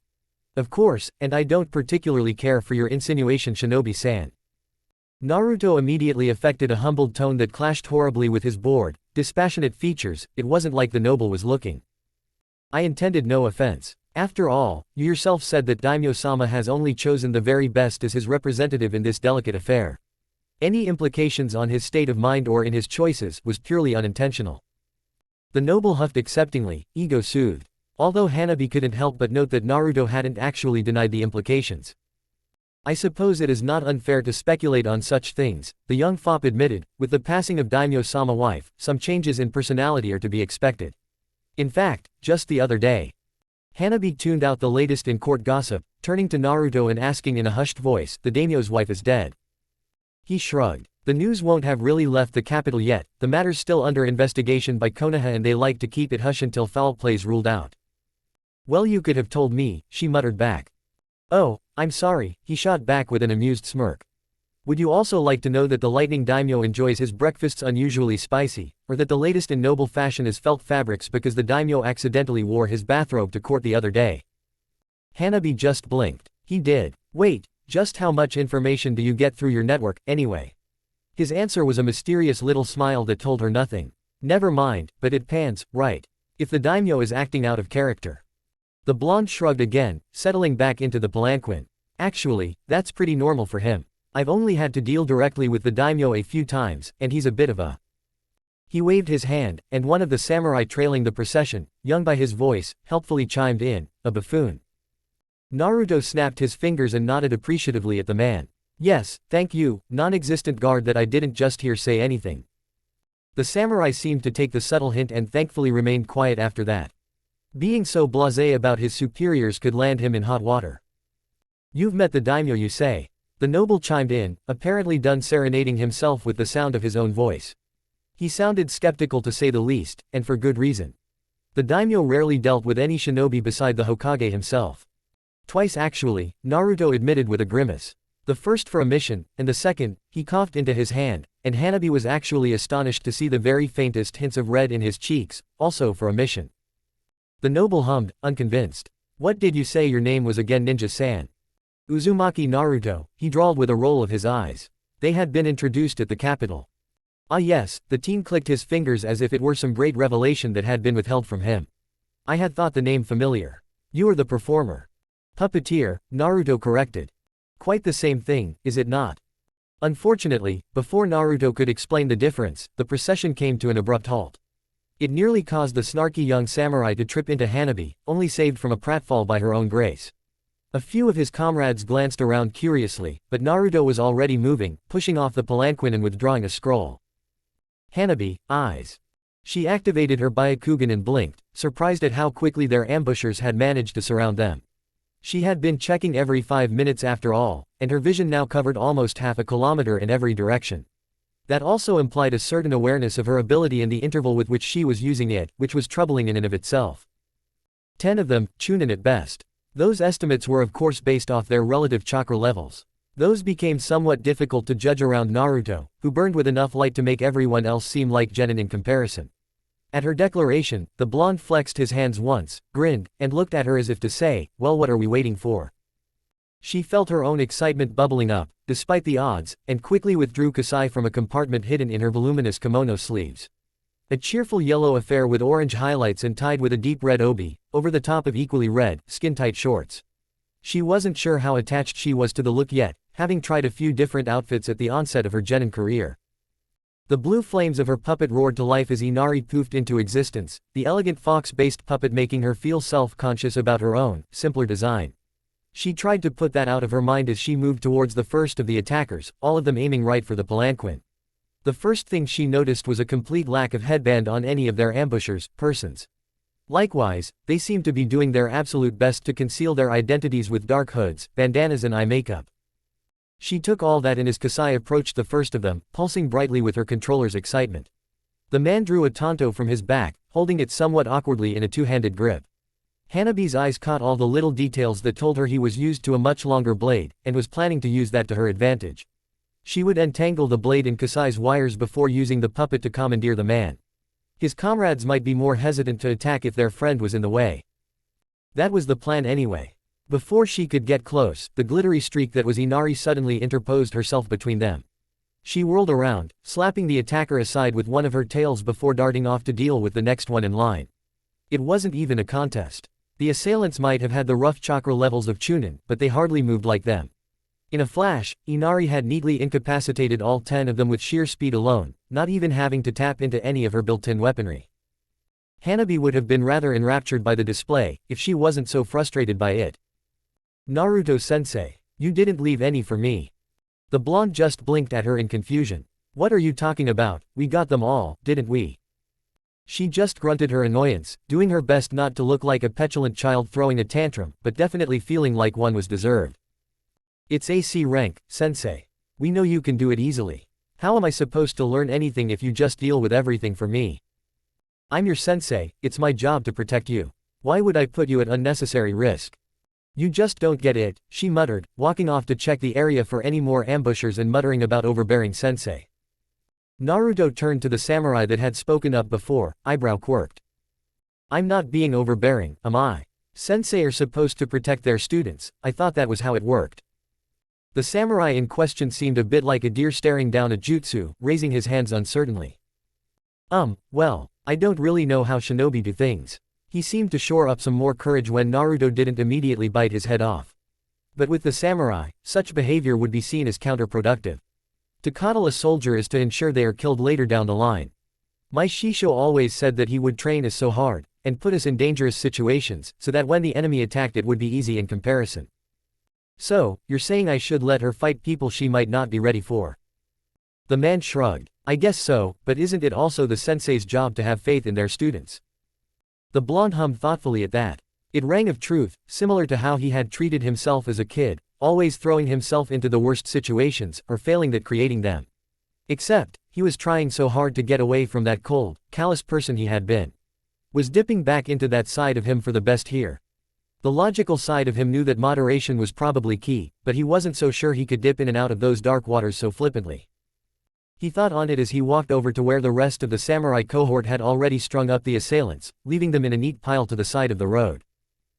Of course, and I don't particularly care for your insinuation, Shinobi-san. Naruto immediately affected a humbled tone that clashed horribly with his bored, dispassionate features. It wasn't like the noble was looking. I intended no offense. After all, you yourself said that Daimyo-sama has only chosen the very best as his representative in this delicate affair. Any implications on his state of mind or in his choices was purely unintentional. The noble huffed acceptingly, ego soothed. Although Hanabi couldn't help but note that Naruto hadn't actually denied the implications. I suppose it is not unfair to speculate on such things, the young fop admitted. With the passing of Daimyo-sama wife, some changes in personality are to be expected. In fact, just the other day, Hanabi tuned out the latest in court gossip, turning to Naruto and asking in a hushed voice, the daimyo's wife is dead. He shrugged. The news won't have really left the capital yet, the matter's still under investigation by Konoha and they like to keep it hush until foul play's ruled out. Well, you could have told me, she muttered back. Oh, I'm sorry, he shot back with an amused smirk. Would you also like to know that the lightning daimyo enjoys his breakfasts unusually spicy, or that the latest in noble fashion is felt fabrics because the daimyo accidentally wore his bathrobe to court the other day? Hanabi just blinked. He did. Wait, just how much information do you get through your network, anyway? His answer was a mysterious little smile that told her nothing. Never mind, but it pans, right? If the daimyo is acting out of character. The blonde shrugged again, settling back into the palanquin. Actually, that's pretty normal for him. I've only had to deal directly with the daimyo a few times, and he's a bit of a... He waved his hand, and one of the samurai trailing the procession, young by his voice, helpfully chimed in, a buffoon. Naruto snapped his fingers and nodded appreciatively at the man. Yes, thank you, non-existent guard that I didn't just hear say anything. The samurai seemed to take the subtle hint and thankfully remained quiet after that. Being so blasé about his superiors could land him in hot water. You've met the daimyo, you say? The noble chimed in, apparently done serenading himself with the sound of his own voice. He sounded skeptical to say the least, and for good reason. The daimyo rarely dealt with any shinobi beside the Hokage himself. Twice actually, Naruto admitted with a grimace. The first for a mission, and the second, he coughed into his hand, and Hanabi was actually astonished to see the very faintest hints of red in his cheeks, also for a mission. The noble hummed, unconvinced. What did you say your name was again, Ninja-san? Uzumaki Naruto, he drawled with a roll of his eyes. They had been introduced at the capital. Ah yes, the teen clicked his fingers as if it were some great revelation that had been withheld from him. I had thought the name familiar. You are the performer. Puppeteer, Naruto corrected. Quite the same thing, is it not? Unfortunately, before Naruto could explain the difference, the procession came to an abrupt halt. It nearly caused the snarky young samurai to trip into Hanabi, only saved from a pratfall by her own grace. A few of his comrades glanced around curiously, but Naruto was already moving, pushing off the palanquin and withdrawing a scroll. Hanabi, eyes. She activated her Byakugan and blinked, surprised at how quickly their ambushers had managed to surround them. She had been checking every 5 minutes after all, and her vision now covered almost half a kilometer in every direction. That also implied a certain awareness of her ability and the interval with which she was using it, which was troubling in and of itself. 10 of them, Chunin at best. Those estimates were of course based off their relative chakra levels. Those became somewhat difficult to judge around Naruto, who burned with enough light to make everyone else seem like genin in comparison. At her declaration, the blonde flexed his hands once, grinned, and looked at her as if to say, well, what are we waiting for? She felt her own excitement bubbling up, despite the odds, and quickly withdrew Kasai from a compartment hidden in her voluminous kimono sleeves. A cheerful yellow affair with orange highlights and tied with a deep red obi, over the top of equally red, skin-tight shorts. She wasn't sure how attached she was to the look yet, having tried a few different outfits at the onset of her genin career. The blue flames of her puppet roared to life as Inari poofed into existence, the elegant fox-based puppet making her feel self-conscious about her own, simpler design. She tried to put that out of her mind as she moved towards the first of the attackers, all of them aiming right for the palanquin. The first thing she noticed was a complete lack of headband on any of their ambushers, persons. Likewise, they seemed to be doing their absolute best to conceal their identities with dark hoods, bandanas and eye makeup. She took all that in as Kasai approached the first of them, pulsing brightly with her controller's excitement. The man drew a tanto from his back, holding it somewhat awkwardly in a two-handed grip. Hanabi's eyes caught all the little details that told her he was used to a much longer blade, and was planning to use that to her advantage. She would entangle the blade in Kasai's wires before using the puppet to commandeer the man. His comrades might be more hesitant to attack if their friend was in the way. That was the plan anyway. Before she could get close, the glittery streak that was Inari suddenly interposed herself between them. She whirled around, slapping the attacker aside with one of her tails before darting off to deal with the next one in line. It wasn't even a contest. The assailants might have had the rough chakra levels of Chunin, but they hardly moved like them. In a flash, Inari had neatly incapacitated all 10 of them with sheer speed alone, not even having to tap into any of her built-in weaponry. Hanabi would have been rather enraptured by the display, if she wasn't so frustrated by it. Naruto-sensei, you didn't leave any for me. The blonde just blinked at her in confusion. What are you talking about? We got them all, didn't we? She just grunted her annoyance, doing her best not to look like a petulant child throwing a tantrum, but definitely feeling like one was deserved. It's AC rank, sensei. We know you can do it easily. How am I supposed to learn anything if you just deal with everything for me? I'm your sensei, it's my job to protect you. Why would I put you at unnecessary risk? You just don't get it, she muttered, walking off to check the area for any more ambushers and muttering about overbearing sensei. Naruto turned to the samurai that had spoken up before, eyebrow quirked. I'm not being overbearing, am I? Sensei are supposed to protect their students, I thought that was how it worked. The samurai in question seemed a bit like a deer staring down a jutsu, raising his hands uncertainly. Well, I don't really know how shinobi do things. He seemed to shore up some more courage when Naruto didn't immediately bite his head off. But with the samurai, such behavior would be seen as counterproductive. To coddle a soldier is to ensure they are killed later down the line. My Shisho always said that he would train us so hard, and put us in dangerous situations, so that when the enemy attacked it would be easy in comparison. So, you're saying I should let her fight people she might not be ready for? The man shrugged. I guess so, but isn't it also the sensei's job to have faith in their students? The blonde hummed thoughtfully at that. It rang of truth, similar to how he had treated himself as a kid, always throwing himself into the worst situations, or failing at creating them. Except, he was trying so hard to get away from that cold, callous person he had been. Was dipping back into that side of him for the best here. The logical side of him knew that moderation was probably key, but he wasn't so sure he could dip in and out of those dark waters so flippantly. He thought on it as he walked over to where the rest of the samurai cohort had already strung up the assailants, leaving them in a neat pile to the side of the road.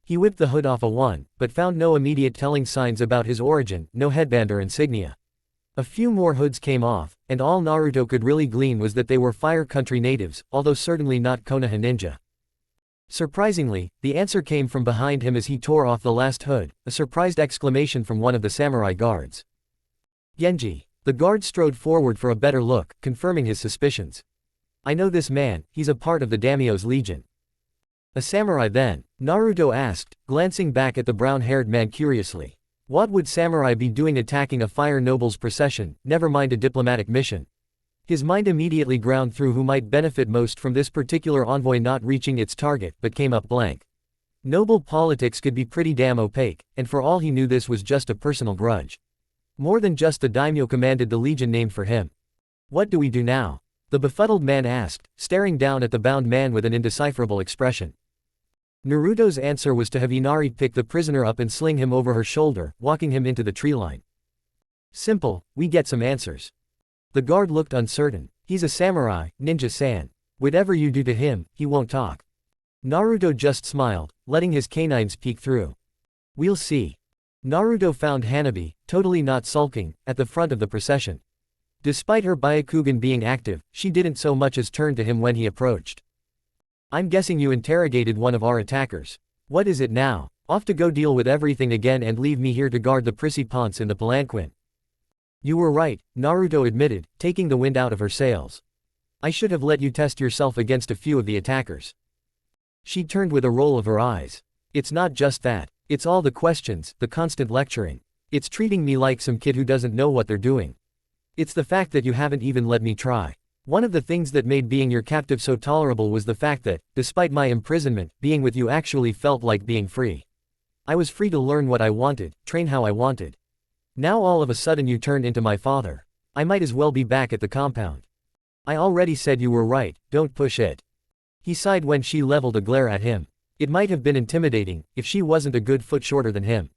He whipped the hood off a one, but found no immediate telling signs about his origin, no headband or insignia. A few more hoods came off, and all Naruto could really glean was that they were Fire Country natives, although certainly not Konoha ninja. Surprisingly, the answer came from behind him as he tore off the last hood, a surprised exclamation from one of the samurai guards. Genji. The guard strode forward for a better look, confirming his suspicions. I know this man, he's a part of the daimyo's legion. A samurai then? Naruto asked, glancing back at the brown-haired man curiously. What would samurai be doing attacking a fire noble's procession, never mind a diplomatic mission? His mind immediately ground through who might benefit most from this particular envoy not reaching its target, but came up blank. Noble politics could be pretty damn opaque, and for all he knew this was just a personal grudge. More than just the daimyo commanded the legion named for him. What do we do now? The befuddled man asked, staring down at the bound man with an indecipherable expression. Naruto's answer was to have Inari pick the prisoner up and sling him over her shoulder, walking him into the tree line. Simple, we get some answers. The guard looked uncertain. He's a samurai, ninja-san. Whatever you do to him, he won't talk. Naruto just smiled, letting his canines peek through. We'll see. Naruto found Hanabi, totally not sulking, at the front of the procession. Despite her Byakugan being active, she didn't so much as turn to him when he approached. I'm guessing you interrogated one of our attackers. What is it now? Off to go deal with everything again and leave me here to guard the prissy ponce in the palanquin. You were right, Naruto admitted, taking the wind out of her sails. I should have let you test yourself against a few of the attackers. She turned with a roll of her eyes. It's not just that. It's all the questions, the constant lecturing. It's treating me like some kid who doesn't know what they're doing. It's the fact that you haven't even let me try. One of the things that made being your captive so tolerable was the fact that, despite my imprisonment, being with you actually felt like being free. I was free to learn what I wanted, train how I wanted. Now all of a sudden you turned into my father. I might as well be back at the compound. I already said you were right, don't push it. He sighed when she leveled a glare at him. It might have been intimidating, if she wasn't a good foot shorter than him.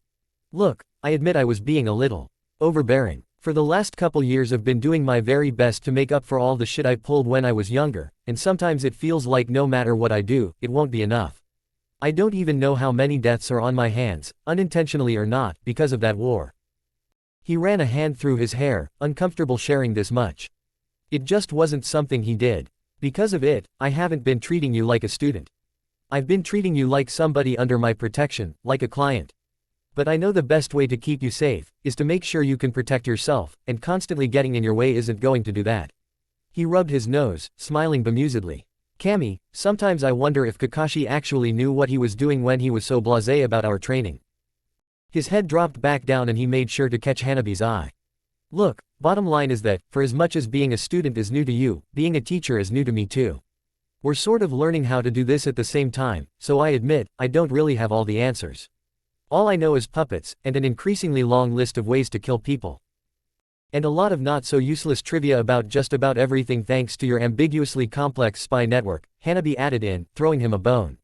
Look, I admit I was being a little overbearing. For the last couple years I've been doing my very best to make up for all the shit I pulled when I was younger, and sometimes it feels like no matter what I do, it won't be enough. I don't even know how many deaths are on my hands, unintentionally or not, because of that war. He ran a hand through his hair, uncomfortable sharing this much. It just wasn't something he did. Because of it, I haven't been treating you like a student. I've been treating you like somebody under my protection, like a client. But I know the best way to keep you safe, is to make sure you can protect yourself, and constantly getting in your way isn't going to do that. He rubbed his nose, smiling bemusedly. Kami, sometimes I wonder if Kakashi actually knew what he was doing when he was so blasé about our training. His head dropped back down and he made sure to catch Hanabi's eye. Look, bottom line is that, for as much as being a student is new to you, being a teacher is new to me too. We're sort of learning how to do this at the same time, so I admit, I don't really have all the answers. All I know is puppets, and an increasingly long list of ways to kill people. And a lot of not so useless trivia about just about everything thanks to your ambiguously complex spy network, Hanabi added in, throwing him a bone.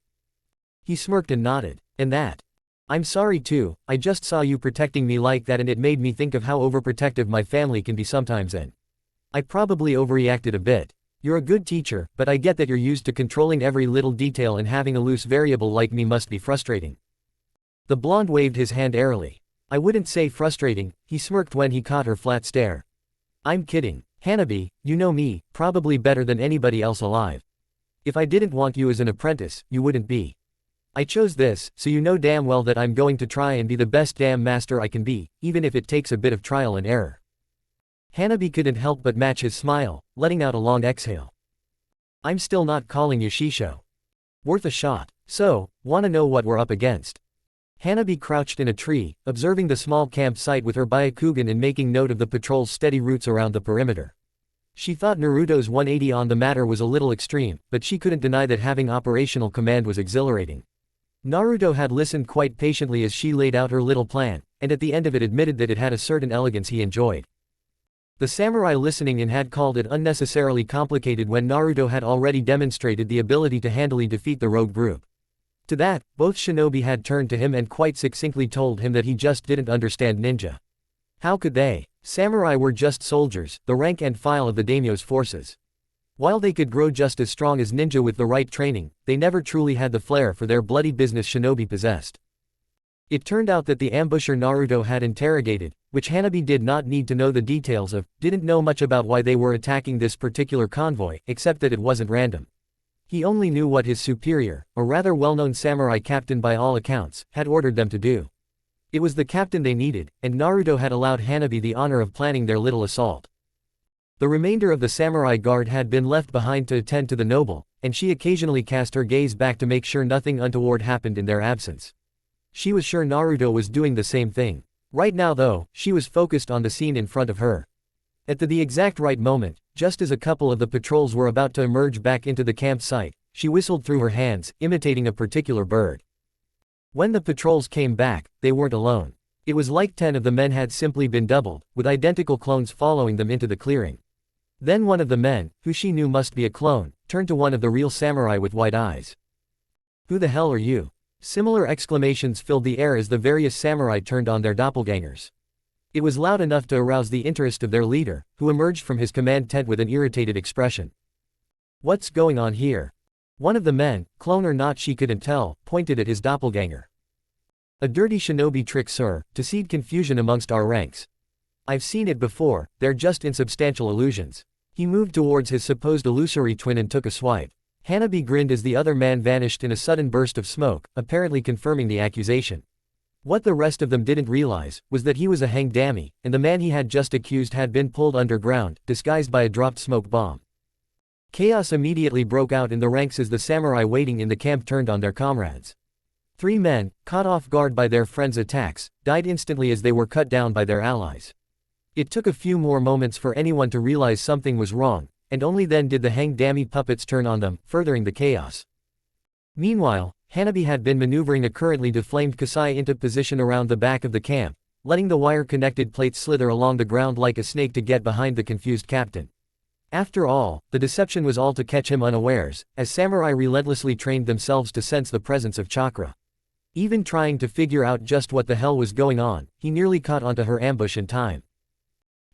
He smirked and nodded. And that? I'm sorry too, I just saw you protecting me like that and it made me think of how overprotective my family can be sometimes and I probably overreacted a bit. You're a good teacher, but I get that you're used to controlling every little detail and having a loose variable like me must be frustrating. The blonde waved his hand airily. I wouldn't say frustrating, he smirked when he caught her flat stare. I'm kidding. Hanabi, you know me, probably better than anybody else alive. If I didn't want you as an apprentice, you wouldn't be. I chose this, so you know damn well that I'm going to try and be the best damn master I can be, even if it takes a bit of trial and error. Hanabi couldn't help but match his smile, letting out a long exhale. I'm still not calling you Shisho. Worth a shot. So, wanna know what we're up against? Hanabi crouched in a tree, observing the small campsite with her Byakugan and making note of the patrol's steady routes around the perimeter. She thought Naruto's 180 on the matter was a little extreme, but she couldn't deny that having operational command was exhilarating. Naruto had listened quite patiently as she laid out her little plan, and at the end of it admitted that it had a certain elegance he enjoyed. The samurai listening in had called it unnecessarily complicated when Naruto had already demonstrated the ability to handily defeat the rogue group. To that, both shinobi had turned to him and quite succinctly told him that he just didn't understand ninja. How could they? Samurai were just soldiers, the rank and file of the daimyo's forces. While they could grow just as strong as ninja with the right training, they never truly had the flair for their bloody business shinobi possessed. It turned out that the ambusher Naruto had interrogated, which Hanabi did not need to know the details of, didn't know much about why they were attacking this particular convoy, except that it wasn't random. He only knew what his superior, a rather well-known samurai captain by all accounts, had ordered them to do. It was the captain they needed, and Naruto had allowed Hanabi the honor of planning their little assault. The remainder of the samurai guard had been left behind to attend to the noble, and she occasionally cast her gaze back to make sure nothing untoward happened in their absence. She was sure Naruto was doing the same thing. Right now though, she was focused on the scene in front of her. At the exact right moment, just as a couple of the patrols were about to emerge back into the campsite, she whistled through her hands, imitating a particular bird. When the patrols came back, they weren't alone. It was like 10 of the men had simply been doubled, with identical clones following them into the clearing. Then one of the men, who she knew must be a clone, turned to one of the real samurai with wide eyes. Who the hell are you? Similar exclamations filled the air as the various samurai turned on their doppelgangers. It was loud enough to arouse the interest of their leader, who emerged from his command tent with an irritated expression. What's going on here? One of the men, clone or not she couldn't tell, pointed at his doppelganger. A dirty shinobi trick, sir, to seed confusion amongst our ranks. I've seen it before, they're just insubstantial illusions. He moved towards his supposed illusory twin and took a swipe. Hanabi grinned as the other man vanished in a sudden burst of smoke, apparently confirming the accusation. What the rest of them didn't realize, was that he was a hanged dummy, and the man he had just accused had been pulled underground, disguised by a dropped smoke bomb. Chaos immediately broke out in the ranks as the samurai waiting in the camp turned on their comrades. 3 men, caught off guard by their friends' attacks, died instantly as they were cut down by their allies. It took a few more moments for anyone to realize something was wrong, and only then did the hanged dummy puppets turn on them, furthering the chaos. Meanwhile, Hanabi had been maneuvering a currently deflamed kasai into position around the back of the camp, letting the wire-connected plates slither along the ground like a snake to get behind the confused captain. After all, the deception was all to catch him unawares, as samurai relentlessly trained themselves to sense the presence of chakra. Even trying to figure out just what the hell was going on, he nearly caught onto her ambush in time.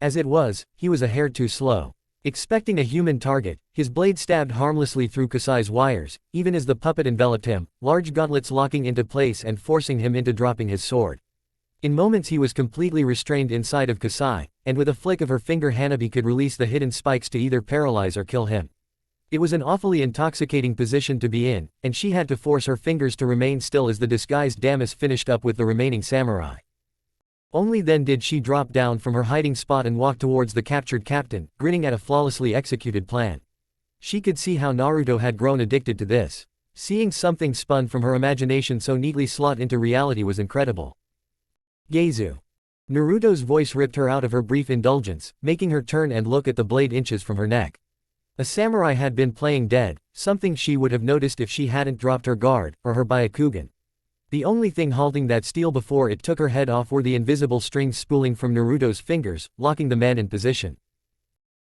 As it was, he was a hair too slow. Expecting a human target, his blade stabbed harmlessly through Kasai's wires, even as the puppet enveloped him, large gauntlets locking into place and forcing him into dropping his sword. In moments he was completely restrained inside of Kasai, and with a flick of her finger Hanabi could release the hidden spikes to either paralyze or kill him. It was an awfully intoxicating position to be in, and she had to force her fingers to remain still as the disguised Damas finished up with the remaining samurai. Only then did she drop down from her hiding spot and walk towards the captured captain, grinning at a flawlessly executed plan. She could see how Naruto had grown addicted to this. Seeing something spun from her imagination so neatly slot into reality was incredible. Geizu. Naruto's voice ripped her out of her brief indulgence, making her turn and look at the blade inches from her neck. A samurai had been playing dead, something she would have noticed if she hadn't dropped her guard, or her Byakugan. The only thing halting that steel before it took her head off were the invisible strings spooling from Naruto's fingers, locking the man in position.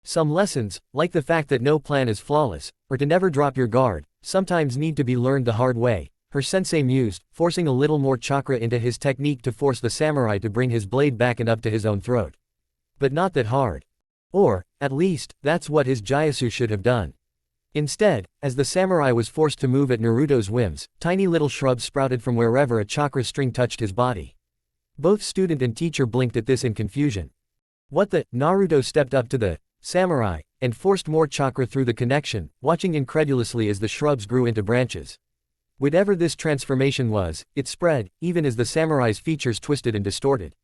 Some lessons, like the fact that no plan is flawless, or to never drop your guard, sometimes need to be learned the hard way, her sensei mused, forcing a little more chakra into his technique to force the samurai to bring his blade back and up to his own throat. But not that hard. Or, at least, that's what his Jyasu should have done. Instead, as the samurai was forced to move at Naruto's whims, tiny little shrubs sprouted from wherever a chakra string touched his body. Both student and teacher blinked at this in confusion. What the? Naruto stepped up to the samurai and forced more chakra through the connection, watching incredulously as the shrubs grew into branches. Whatever this transformation was, it spread, even as the samurai's features twisted and distorted.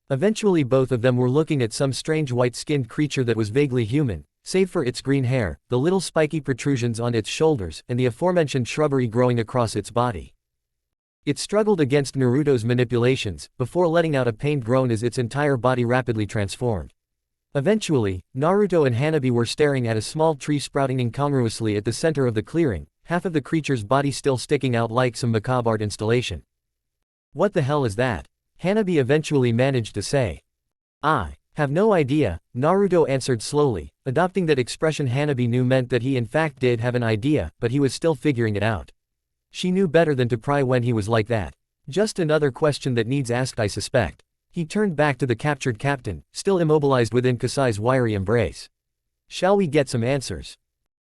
Eventually both of them were looking at some strange white-skinned creature that was vaguely human, save for its green hair, the little spiky protrusions on its shoulders, and the aforementioned shrubbery growing across its body. It struggled against Naruto's manipulations, before letting out a pained groan as its entire body rapidly transformed. Eventually, Naruto and Hanabi were staring at a small tree sprouting incongruously at the center of the clearing, half of the creature's body still sticking out like some macabre art installation. "What the hell is that?" Hanabi eventually managed to say. "I have no idea," Naruto answered slowly, adopting that expression Hanabi knew meant that he in fact did have an idea, but he was still figuring it out. She knew better than to pry when he was like that. "Just another question that needs asked, I suspect." He turned back to the captured captain, still immobilized within Kasai's wiry embrace. "Shall we get some answers?"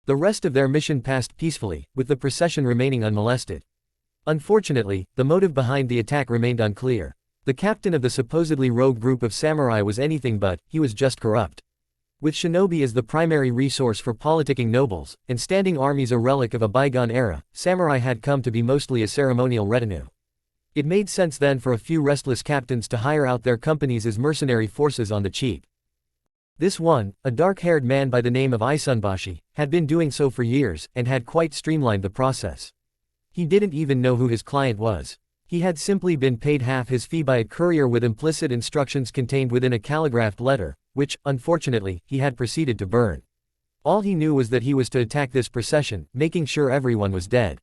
The rest of their mission passed peacefully, with the procession remaining unmolested. Unfortunately, the motive behind the attack remained unclear. The captain of the supposedly rogue group of samurai was anything but, he was just corrupt. With shinobi as the primary resource for politicking nobles, and standing armies a relic of a bygone era, samurai had come to be mostly a ceremonial retinue. It made sense then for a few restless captains to hire out their companies as mercenary forces on the cheap. This one, a dark-haired man by the name of Isunbashi, had been doing so for years, and had quite streamlined the process. He didn't even know who his client was. He had simply been paid half his fee by a courier with implicit instructions contained within a calligraphed letter, which, unfortunately, he had proceeded to burn. All he knew was that he was to attack this procession, making sure everyone was dead.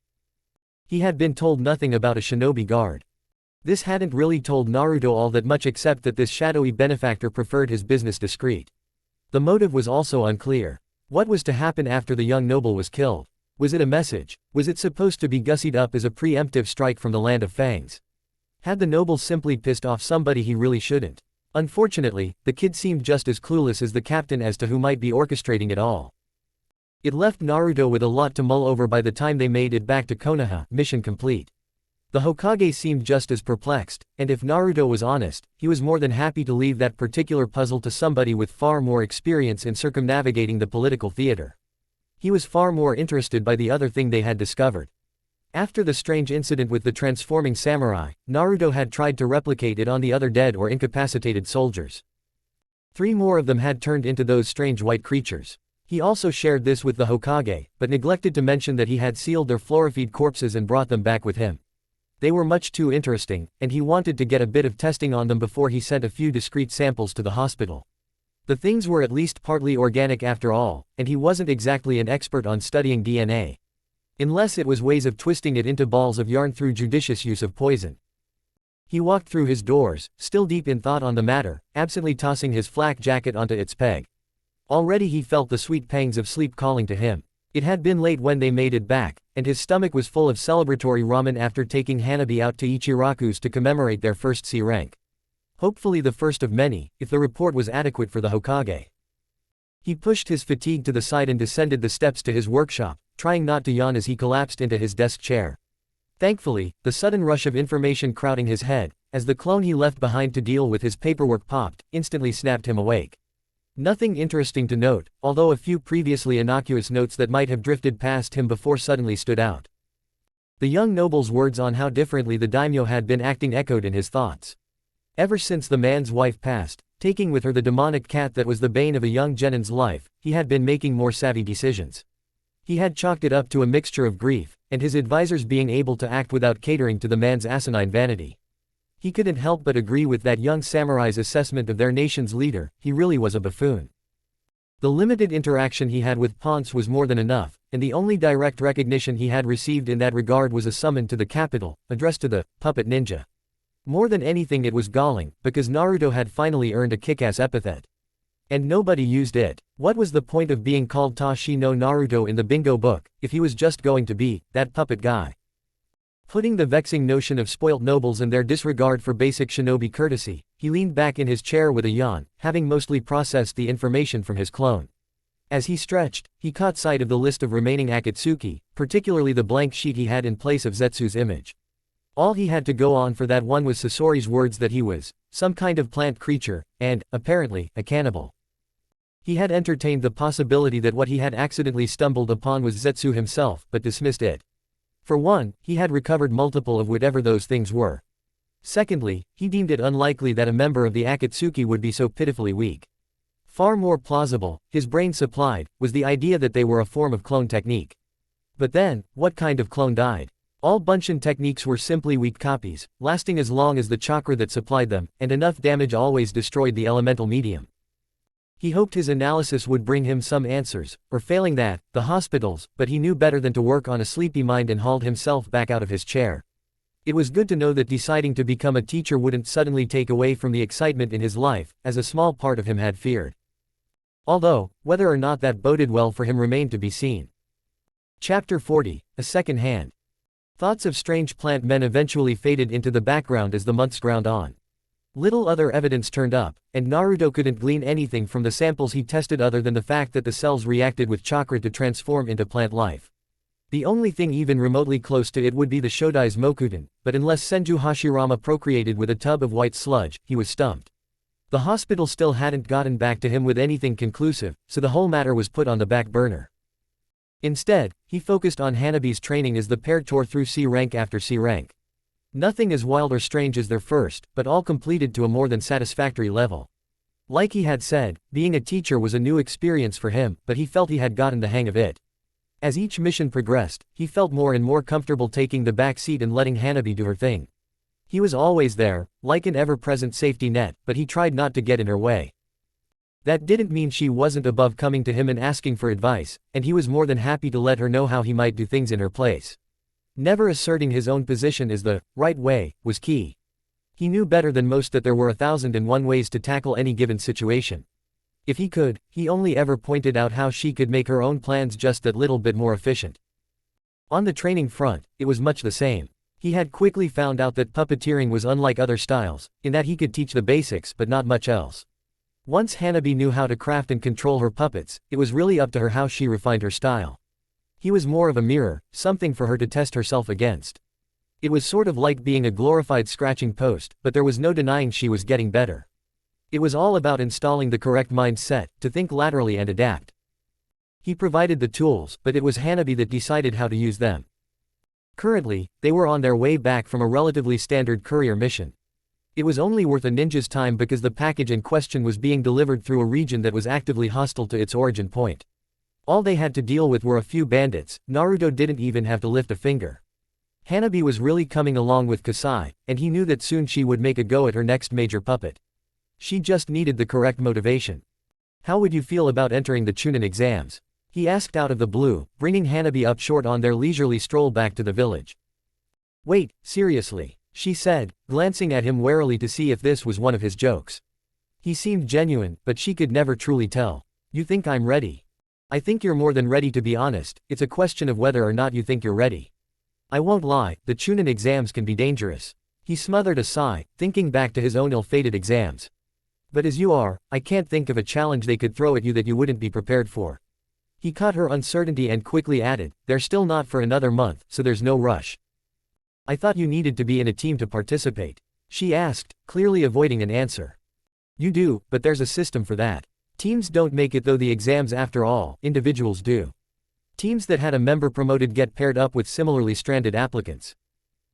He had been told nothing about a shinobi guard. This hadn't really told Naruto all that much except that this shadowy benefactor preferred his business discreet. The motive was also unclear. What was to happen after the young noble was killed? Was it a message? Was it supposed to be gussied up as a preemptive strike from the land of fangs? Had the noble simply pissed off somebody he really shouldn't? Unfortunately, the kid seemed just as clueless as the captain as to who might be orchestrating it all. It left Naruto with a lot to mull over by the time they made it back to Konoha, mission complete. The Hokage seemed just as perplexed, and if Naruto was honest, he was more than happy to leave that particular puzzle to somebody with far more experience in circumnavigating the political theater. He was far more interested by the other thing they had discovered. After the strange incident with the transforming samurai, Naruto had tried to replicate it on the other dead or incapacitated soldiers. 3 more of them had turned into those strange white creatures. He also shared this with the Hokage, but neglected to mention that he had sealed their florified corpses and brought them back with him. They were much too interesting, and he wanted to get a bit of testing on them before he sent a few discrete samples to the hospital. The things were at least partly organic after all, and he wasn't exactly an expert on studying DNA. Unless it was ways of twisting it into balls of yarn through judicious use of poison. He walked through his doors, still deep in thought on the matter, absently tossing his flak jacket onto its peg. Already he felt the sweet pangs of sleep calling to him. It had been late when they made it back, and his stomach was full of celebratory ramen after taking Hanabi out to Ichiraku's to commemorate their first C rank. Hopefully the first of many, if the report was adequate for the Hokage. He pushed his fatigue to the side and descended the steps to his workshop, trying not to yawn as he collapsed into his desk chair. Thankfully, the sudden rush of information crowding his head, as the clone he left behind to deal with his paperwork popped, instantly snapped him awake. Nothing interesting to note, although a few previously innocuous notes that might have drifted past him before suddenly stood out. The young noble's words on how differently the daimyo had been acting echoed in his thoughts. Ever since the man's wife passed, taking with her the demonic cat that was the bane of a young genin's life, he had been making more savvy decisions. He had chalked it up to a mixture of grief, and his advisors being able to act without catering to the man's asinine vanity. He couldn't help but agree with that young samurai's assessment of their nation's leader. He really was a buffoon. The limited interaction he had with Ponce was more than enough, and the only direct recognition he had received in that regard was a summon to the capital, addressed to the puppet ninja. More than anything it was galling, because Naruto had finally earned a kick-ass epithet. And nobody used it. What was the point of being called Tashi no Naruto in the bingo book, if he was just going to be that puppet guy? Putting the vexing notion of spoilt nobles and their disregard for basic shinobi courtesy, he leaned back in his chair with a yawn, having mostly processed the information from his clone. As he stretched, he caught sight of the list of remaining Akatsuki, particularly the blank sheet he had in place of Zetsu's image. All he had to go on for that one was Sasori's words that he was some kind of plant creature, and, apparently, a cannibal. He had entertained the possibility that what he had accidentally stumbled upon was Zetsu himself, but dismissed it. For one, he had recovered multiple of whatever those things were. Secondly, he deemed it unlikely that a member of the Akatsuki would be so pitifully weak. Far more plausible, his brain supplied, was the idea that they were a form of clone technique. But then, what kind of clone died? All Bunshin techniques were simply weak copies, lasting as long as the chakra that supplied them, and enough damage always destroyed the elemental medium. He hoped his analysis would bring him some answers, or failing that, the hospitals, but he knew better than to work on a sleepy mind and hauled himself back out of his chair. It was good to know that deciding to become a teacher wouldn't suddenly take away from the excitement in his life, as a small part of him had feared. Although, whether or not that boded well for him remained to be seen. Chapter 40, A Second Hand. Thoughts of strange plant men eventually faded into the background as the months ground on. Little other evidence turned up, and Naruto couldn't glean anything from the samples he tested other than the fact that the cells reacted with chakra to transform into plant life. The only thing even remotely close to it would be the Shodai's Mokuton, but unless Senju Hashirama procreated with a tub of white sludge, he was stumped. The hospital still hadn't gotten back to him with anything conclusive, so the whole matter was put on the back burner. Instead, he focused on Hanabi's training as the pair tore through C rank after C rank. Nothing as wild or strange as their first, but all completed to a more than satisfactory level. Like he had said, being a teacher was a new experience for him, but he felt he had gotten the hang of it. As each mission progressed, he felt more and more comfortable taking the back seat and letting Hanabi do her thing. He was always there, like an ever-present safety net, but he tried not to get in her way. That didn't mean she wasn't above coming to him and asking for advice, and he was more than happy to let her know how he might do things in her place. Never asserting his own position as the right way was key. He knew better than most that there were 1,001 ways to tackle any given situation. If he could, he only ever pointed out how she could make her own plans just that little bit more efficient. On the training front, it was much the same. He had quickly found out that puppeteering was unlike other styles, in that he could teach the basics but not much else. Once Hanabi knew how to craft and control her puppets, it was really up to her how she refined her style. He was more of a mirror, something for her to test herself against. It was sort of like being a glorified scratching post, but there was no denying she was getting better. It was all about installing the correct mindset, to think laterally and adapt. He provided the tools, but it was Hanabi that decided how to use them. Currently, they were on their way back from a relatively standard courier mission. It was only worth a ninja's time because the package in question was being delivered through a region that was actively hostile to its origin point. All they had to deal with were a few bandits. Naruto didn't even have to lift a finger. Hanabi was really coming along with Kasai, and he knew that soon she would make a go at her next major puppet. She just needed the correct motivation. How would you feel about entering the Chunin exams? He asked out of the blue, bringing Hanabi up short on their leisurely stroll back to the village. Wait, seriously, she said, glancing at him warily to see if this was one of his jokes. He seemed genuine, but she could never truly tell. You think I'm ready? I think you're more than ready, to be honest. It's a question of whether or not you think you're ready. I won't lie, the Chunin exams can be dangerous. He smothered a sigh, thinking back to his own ill-fated exams. But as you are, I can't think of a challenge they could throw at you that you wouldn't be prepared for. He caught her uncertainty and quickly added, they're still not for another month, so there's no rush. I thought you needed to be in a team to participate. She asked, clearly avoiding an answer. You do, but there's a system for that. Teams don't make it though the exams after all, individuals do. Teams that had a member promoted get paired up with similarly stranded applicants.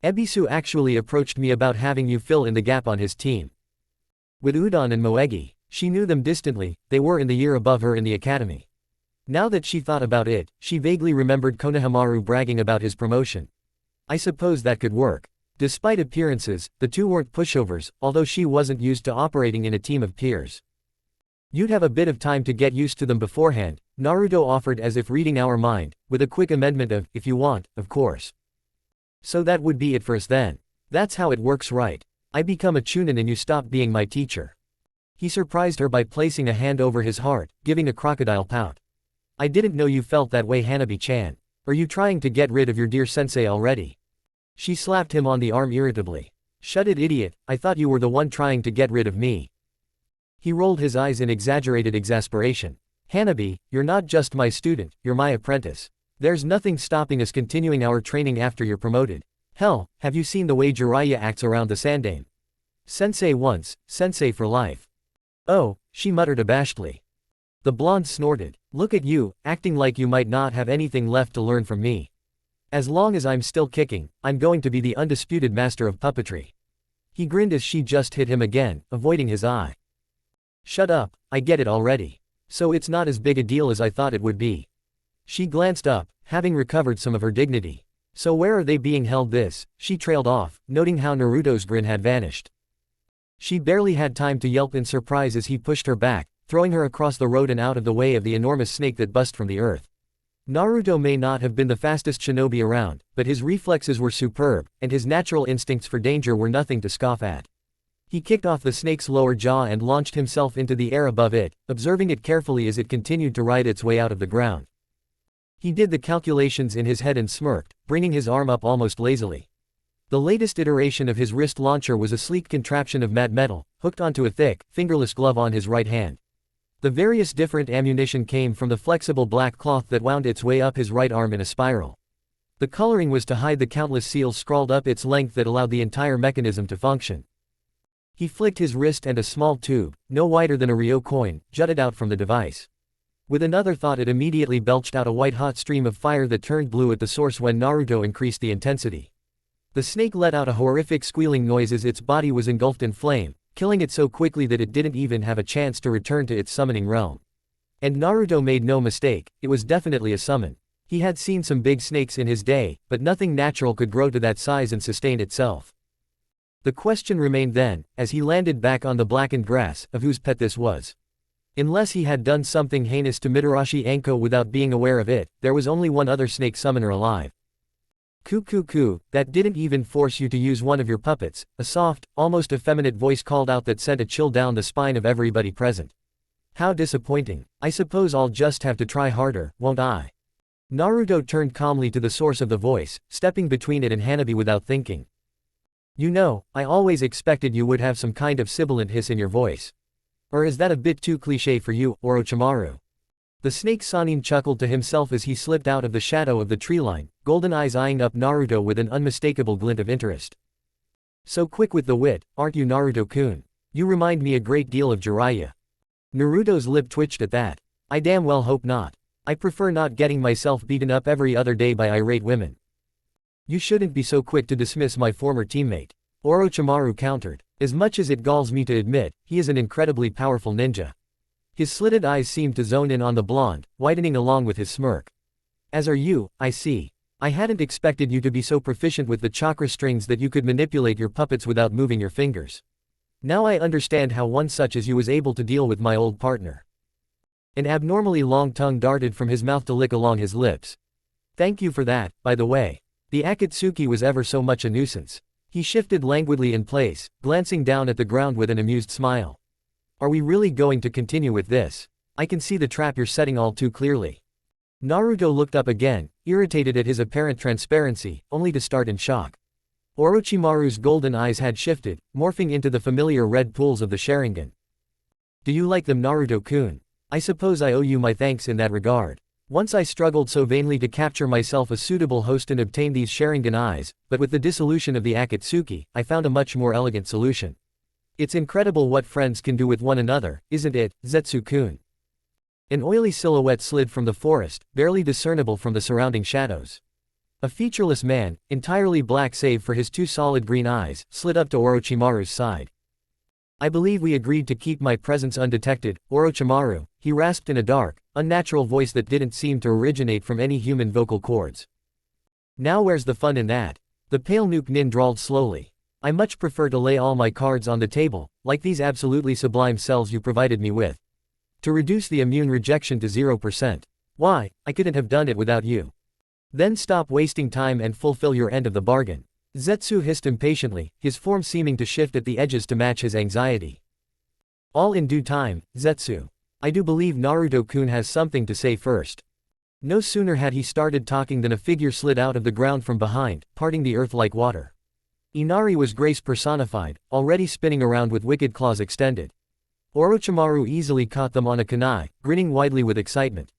Ebisu actually approached me about having you fill in the gap on his team. With Udon and Moegi, she knew them distantly, they were in the year above her in the academy. Now that she thought about it, she vaguely remembered Konohamaru bragging about his promotion. I suppose that could work. Despite appearances, the two weren't pushovers, although she wasn't used to operating in a team of peers. You'd have a bit of time to get used to them beforehand, Naruto offered as if reading our mind, with a quick amendment of, if you want, of course. So that would be it for us then. That's how it works, right? I become a Chunin and you stop being my teacher. He surprised her by placing a hand over his heart, giving a crocodile pout. I didn't know you felt that way, Hanabi-chan. Are you trying to get rid of your dear sensei already? She slapped him on the arm irritably. Shut it, idiot, I thought you were the one trying to get rid of me. He rolled his eyes in exaggerated exasperation. Hanabi, you're not just my student, you're my apprentice. There's nothing stopping us continuing our training after you're promoted. Hell, have you seen the way Jiraiya acts around the Sandaime? Sensei once, sensei for life. Oh, she muttered abashedly. The blonde snorted. Look at you, acting like you might not have anything left to learn from me. As long as I'm still kicking, I'm going to be the undisputed master of puppetry. He grinned as she just hit him again, avoiding his eye. Shut up, I get it already. So it's not as big a deal as I thought it would be. She glanced up, having recovered some of her dignity. So where are they being held this? She trailed off, noting how Naruto's grin had vanished. She barely had time to yelp in surprise as he pushed her back, throwing her across the road and out of the way of the enormous snake that bust from the earth. Naruto may not have been the fastest shinobi around, but his reflexes were superb, and his natural instincts for danger were nothing to scoff at. He kicked off the snake's lower jaw and launched himself into the air above it, observing it carefully as it continued to ride its way out of the ground. He did the calculations in his head and smirked, bringing his arm up almost lazily. The latest iteration of his wrist launcher was a sleek contraption of matte metal, hooked onto a thick, fingerless glove on his right hand. The various different ammunition came from the flexible black cloth that wound its way up his right arm in a spiral. The coloring was to hide the countless seals scrawled up its length that allowed the entire mechanism to function. He flicked his wrist and a small tube, no wider than a Ryo coin, jutted out from the device. With another thought, it immediately belched out a white-hot stream of fire that turned blue at the source when Naruto increased the intensity. The snake let out a horrific squealing noise as its body was engulfed in flame, killing it so quickly that it didn't even have a chance to return to its summoning realm. And Naruto made no mistake, it was definitely a summon. He had seen some big snakes in his day, but nothing natural could grow to that size and sustain itself. The question remained then, as he landed back on the blackened grass, of whose pet this was. Unless he had done something heinous to Mitarashi Anko without being aware of it, there was only one other snake summoner alive. Coo, that didn't even force you to use one of your puppets, a soft, almost effeminate voice called out that sent a chill down the spine of everybody present. How disappointing. I suppose I'll just have to try harder, won't I? Naruto turned calmly to the source of the voice, stepping between it and Hanabi without thinking. You know, I always expected you would have some kind of sibilant hiss in your voice. Or is that a bit too cliché for you, Orochimaru? The snake Sanin chuckled to himself as he slipped out of the shadow of the tree line, golden eyes eyeing up Naruto with an unmistakable glint of interest. So quick with the wit, aren't you, Naruto-kun? You remind me a great deal of Jiraiya. Naruto's lip twitched at that. I damn well hope not. I prefer not getting myself beaten up every other day by irate women. You shouldn't be so quick to dismiss my former teammate. Orochimaru countered. As much as it galls me to admit, he is an incredibly powerful ninja. His slitted eyes seemed to zone in on the blonde, widening along with his smirk. As are you, I see. I hadn't expected you to be so proficient with the chakra strings that you could manipulate your puppets without moving your fingers. Now I understand how one such as you was able to deal with my old partner. An abnormally long tongue darted from his mouth to lick along his lips. Thank you for that, by the way. The Akatsuki was ever so much a nuisance. He shifted languidly in place, glancing down at the ground with an amused smile. Are we really going to continue with this? I can see the trap you're setting all too clearly. Naruto looked up again, irritated at his apparent transparency, only to start in shock. Orochimaru's golden eyes had shifted, morphing into the familiar red pools of the Sharingan. Do you like them, Naruto-kun? I suppose I owe you my thanks in that regard. Once I struggled so vainly to capture myself a suitable host and obtain these Sharingan eyes, but with the dissolution of the Akatsuki, I found a much more elegant solution. It's incredible what friends can do with one another, isn't it, Zetsu-kun? An oily silhouette slid from the forest, barely discernible from the surrounding shadows. A featureless man, entirely black save for his two solid green eyes, slid up to Orochimaru's side. I believe we agreed to keep my presence undetected, Orochimaru, he rasped in a dark, unnatural voice that didn't seem to originate from any human vocal cords. Now where's the fun in that? The pale Nuke Nin drawled slowly. I much prefer to lay all my cards on the table, like these absolutely sublime cells you provided me with. To reduce the immune rejection to 0%. Why, I couldn't have done it without you. Then stop wasting time and fulfill your end of the bargain. Zetsu hissed impatiently, his form seeming to shift at the edges to match his anxiety. All in due time, Zetsu. I do believe Naruto-kun has something to say first. No sooner had he started talking than a figure slid out of the ground from behind, parting the earth like water. Inari was grace personified, already spinning around with wicked claws extended. Orochimaru easily caught them on a kunai, grinning widely with excitement.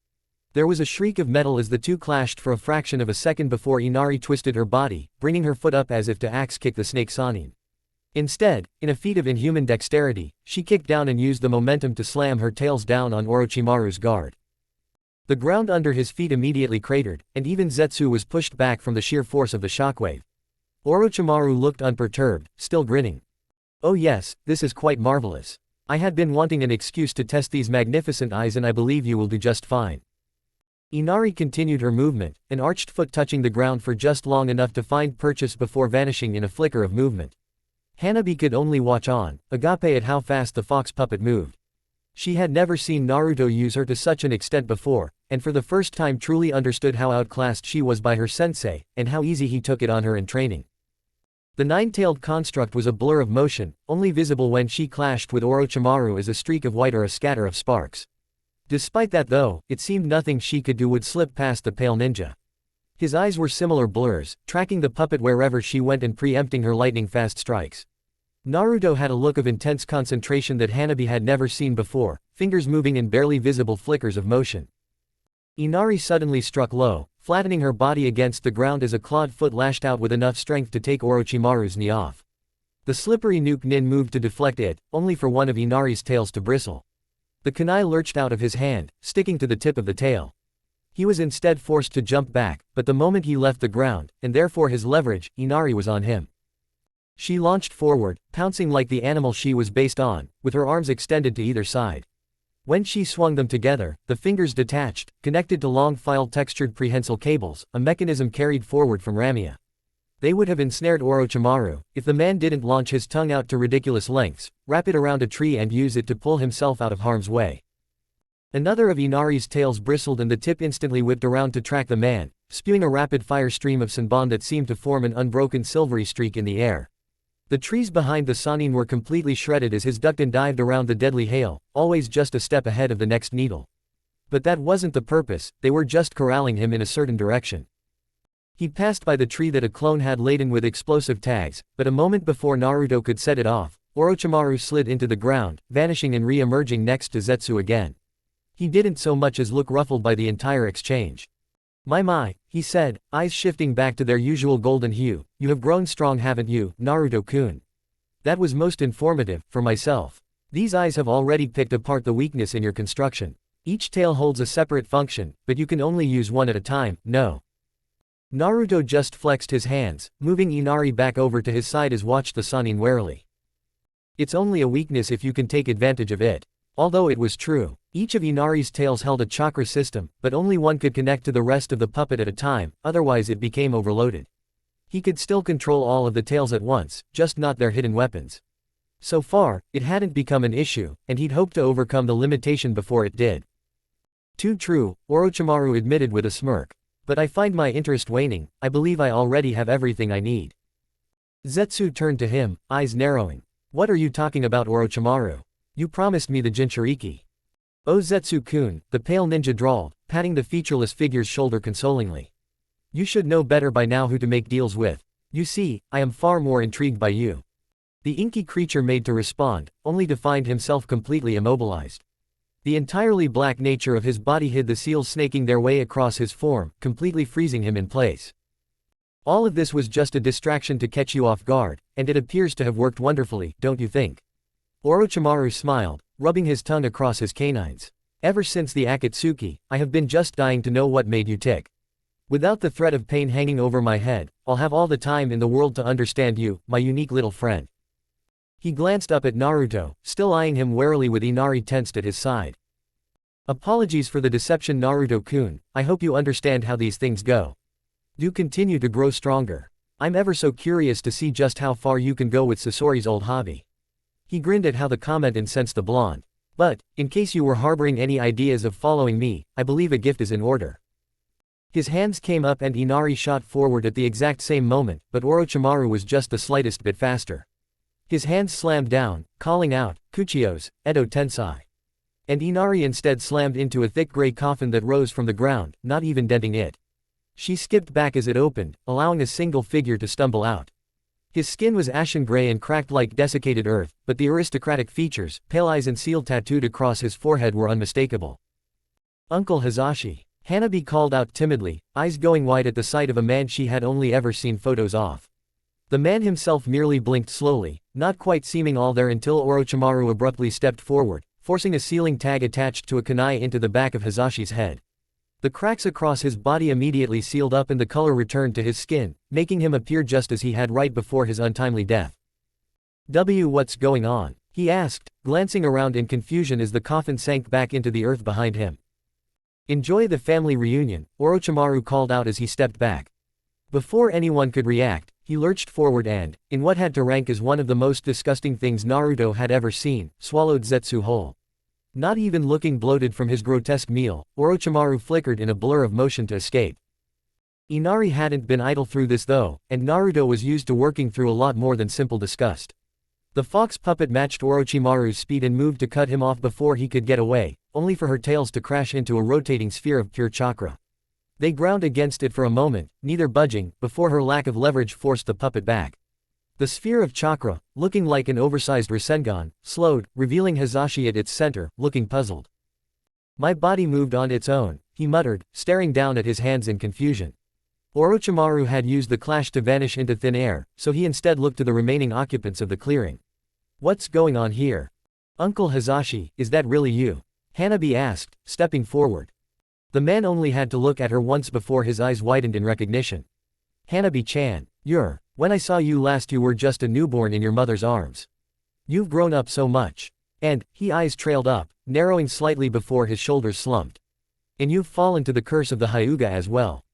There was a shriek of metal as the two clashed for a fraction of a second before Inari twisted her body, bringing her foot up as if to axe kick the snake Sannin. Instead, in a feat of inhuman dexterity, she kicked down and used the momentum to slam her tails down on Orochimaru's guard. The ground under his feet immediately cratered, and even Zetsu was pushed back from the sheer force of the shockwave. Orochimaru looked unperturbed, still grinning. Oh yes, this is quite marvelous. I had been wanting an excuse to test these magnificent eyes and I believe you will do just fine. Inari continued her movement, an arched foot touching the ground for just long enough to find purchase before vanishing in a flicker of movement. Hanabi could only watch on, agape at how fast the fox puppet moved. She had never seen Naruto use her to such an extent before, and for the first time truly understood how outclassed she was by her sensei, and how easy he took it on her in training. The nine-tailed construct was a blur of motion, only visible when she clashed with Orochimaru as a streak of white or a scatter of sparks. Despite that though, it seemed nothing she could do would slip past the pale ninja. His eyes were similar blurs, tracking the puppet wherever she went and preempting her lightning-fast strikes. Naruto had a look of intense concentration that Hanabi had never seen before, fingers moving in barely visible flickers of motion. Inari suddenly struck low, flattening her body against the ground as a clawed foot lashed out with enough strength to take Orochimaru's knee off. The slippery nuke nin moved to deflect it, only for one of Inari's tails to bristle. The kunai lurched out of his hand, sticking to the tip of the tail. He was instead forced to jump back, but the moment he left the ground, and therefore his leverage, Inari was on him. She launched forward, pouncing like the animal she was based on, with her arms extended to either side. When she swung them together, the fingers detached, connected to long file-textured prehensile cables, a mechanism carried forward from Ramia. They would have ensnared Orochimaru, if the man didn't launch his tongue out to ridiculous lengths, wrap it around a tree and use it to pull himself out of harm's way. Another of Inari's tails bristled and the tip instantly whipped around to track the man, spewing a rapid-fire stream of Sanban that seemed to form an unbroken silvery streak in the air. The trees behind the Sannin were completely shredded as his ducked and dived around the deadly hail, always just a step ahead of the next needle. But that wasn't the purpose, they were just corralling him in a certain direction. He passed by the tree that a clone had laden with explosive tags, but a moment before Naruto could set it off, Orochimaru slid into the ground, vanishing and re-emerging next to Zetsu again. He didn't so much as look ruffled by the entire exchange. My, he said, eyes shifting back to their usual golden hue, you have grown strong haven't you, Naruto-kun? That was most informative, for myself. These eyes have already picked apart the weakness in your construction. Each tail holds a separate function, but you can only use one at a time, no. Naruto just flexed his hands, moving Inari back over to his side as watched the Sannin warily. It's only a weakness if you can take advantage of it. Although it was true, each of Inari's tails held a chakra system, but only one could connect to the rest of the puppet at a time, otherwise it became overloaded. He could still control all of the tails at once, just not their hidden weapons. So far, it hadn't become an issue, and he'd hoped to overcome the limitation before it did. Too true, Orochimaru admitted with a smirk. But I find my interest waning, I believe I already have everything I need. Zetsu turned to him, eyes narrowing. What are you talking about, Orochimaru? You promised me the Jinchuriki. Oh Zetsu-kun, the pale ninja drawled, patting the featureless figure's shoulder consolingly. You should know better by now who to make deals with. You see, I am far more intrigued by you. The inky creature made to respond, only to find himself completely immobilized. The entirely black nature of his body hid the seals snaking their way across his form, completely freezing him in place. All of this was just a distraction to catch you off guard, and it appears to have worked wonderfully, don't you think? Orochimaru smiled, rubbing his tongue across his canines. Ever since the Akatsuki, I have been just dying to know what made you tick. Without the threat of pain hanging over my head, I'll have all the time in the world to understand you, my unique little friend. He glanced up at Naruto, still eyeing him warily with Inari tensed at his side. Apologies for the deception, Naruto-kun, I hope you understand how these things go. Do continue to grow stronger. I'm ever so curious to see just how far you can go with Sasori's old hobby. He grinned at how the comment incensed the blonde. But, in case you were harboring any ideas of following me, I believe a gift is in order. His hands came up and Inari shot forward at the exact same moment, but Orochimaru was just the slightest bit faster. His hands slammed down, calling out, Kuchios, Edo Tensai. And Inari instead slammed into a thick gray coffin that rose from the ground, not even denting it. She skipped back as it opened, allowing a single figure to stumble out. His skin was ashen gray and cracked like desiccated earth, but the aristocratic features, pale eyes and seal tattooed across his forehead were unmistakable. Uncle Hisashi. Hanabi called out timidly, eyes going wide at the sight of a man she had only ever seen photos of. The man himself merely blinked slowly, not quite seeming all there until Orochimaru abruptly stepped forward, forcing a sealing tag attached to a kunai into the back of Hisashi's head. The cracks across his body immediately sealed up and the color returned to his skin, making him appear just as he had right before his untimely death. What's going on? He asked, glancing around in confusion as the coffin sank back into the earth behind him. Enjoy the family reunion, Orochimaru called out as he stepped back. Before anyone could react, he lurched forward and, in what had to rank as one of the most disgusting things Naruto had ever seen, swallowed Zetsu whole. Not even looking bloated from his grotesque meal, Orochimaru flickered in a blur of motion to escape. Inari hadn't been idle through this though, and Naruto was used to working through a lot more than simple disgust. The fox puppet matched Orochimaru's speed and moved to cut him off before he could get away, only for her tails to crash into a rotating sphere of pure chakra. They ground against it for a moment, neither budging, before her lack of leverage forced the puppet back. The sphere of chakra, looking like an oversized rasengan, slowed, revealing Hisashi at its center, looking puzzled. My body moved on its own, he muttered, staring down at his hands in confusion. Orochimaru had used the clash to vanish into thin air, so he instead looked to the remaining occupants of the clearing. What's going on here? Uncle Hisashi, is that really you? Hanabi asked, stepping forward. The man only had to look at her once before his eyes widened in recognition. Hanabi-chan, when I saw you last you were just a newborn in your mother's arms. You've grown up so much. And, his eyes trailed up, narrowing slightly before his shoulders slumped. And you've fallen to the curse of the Hyuga as well.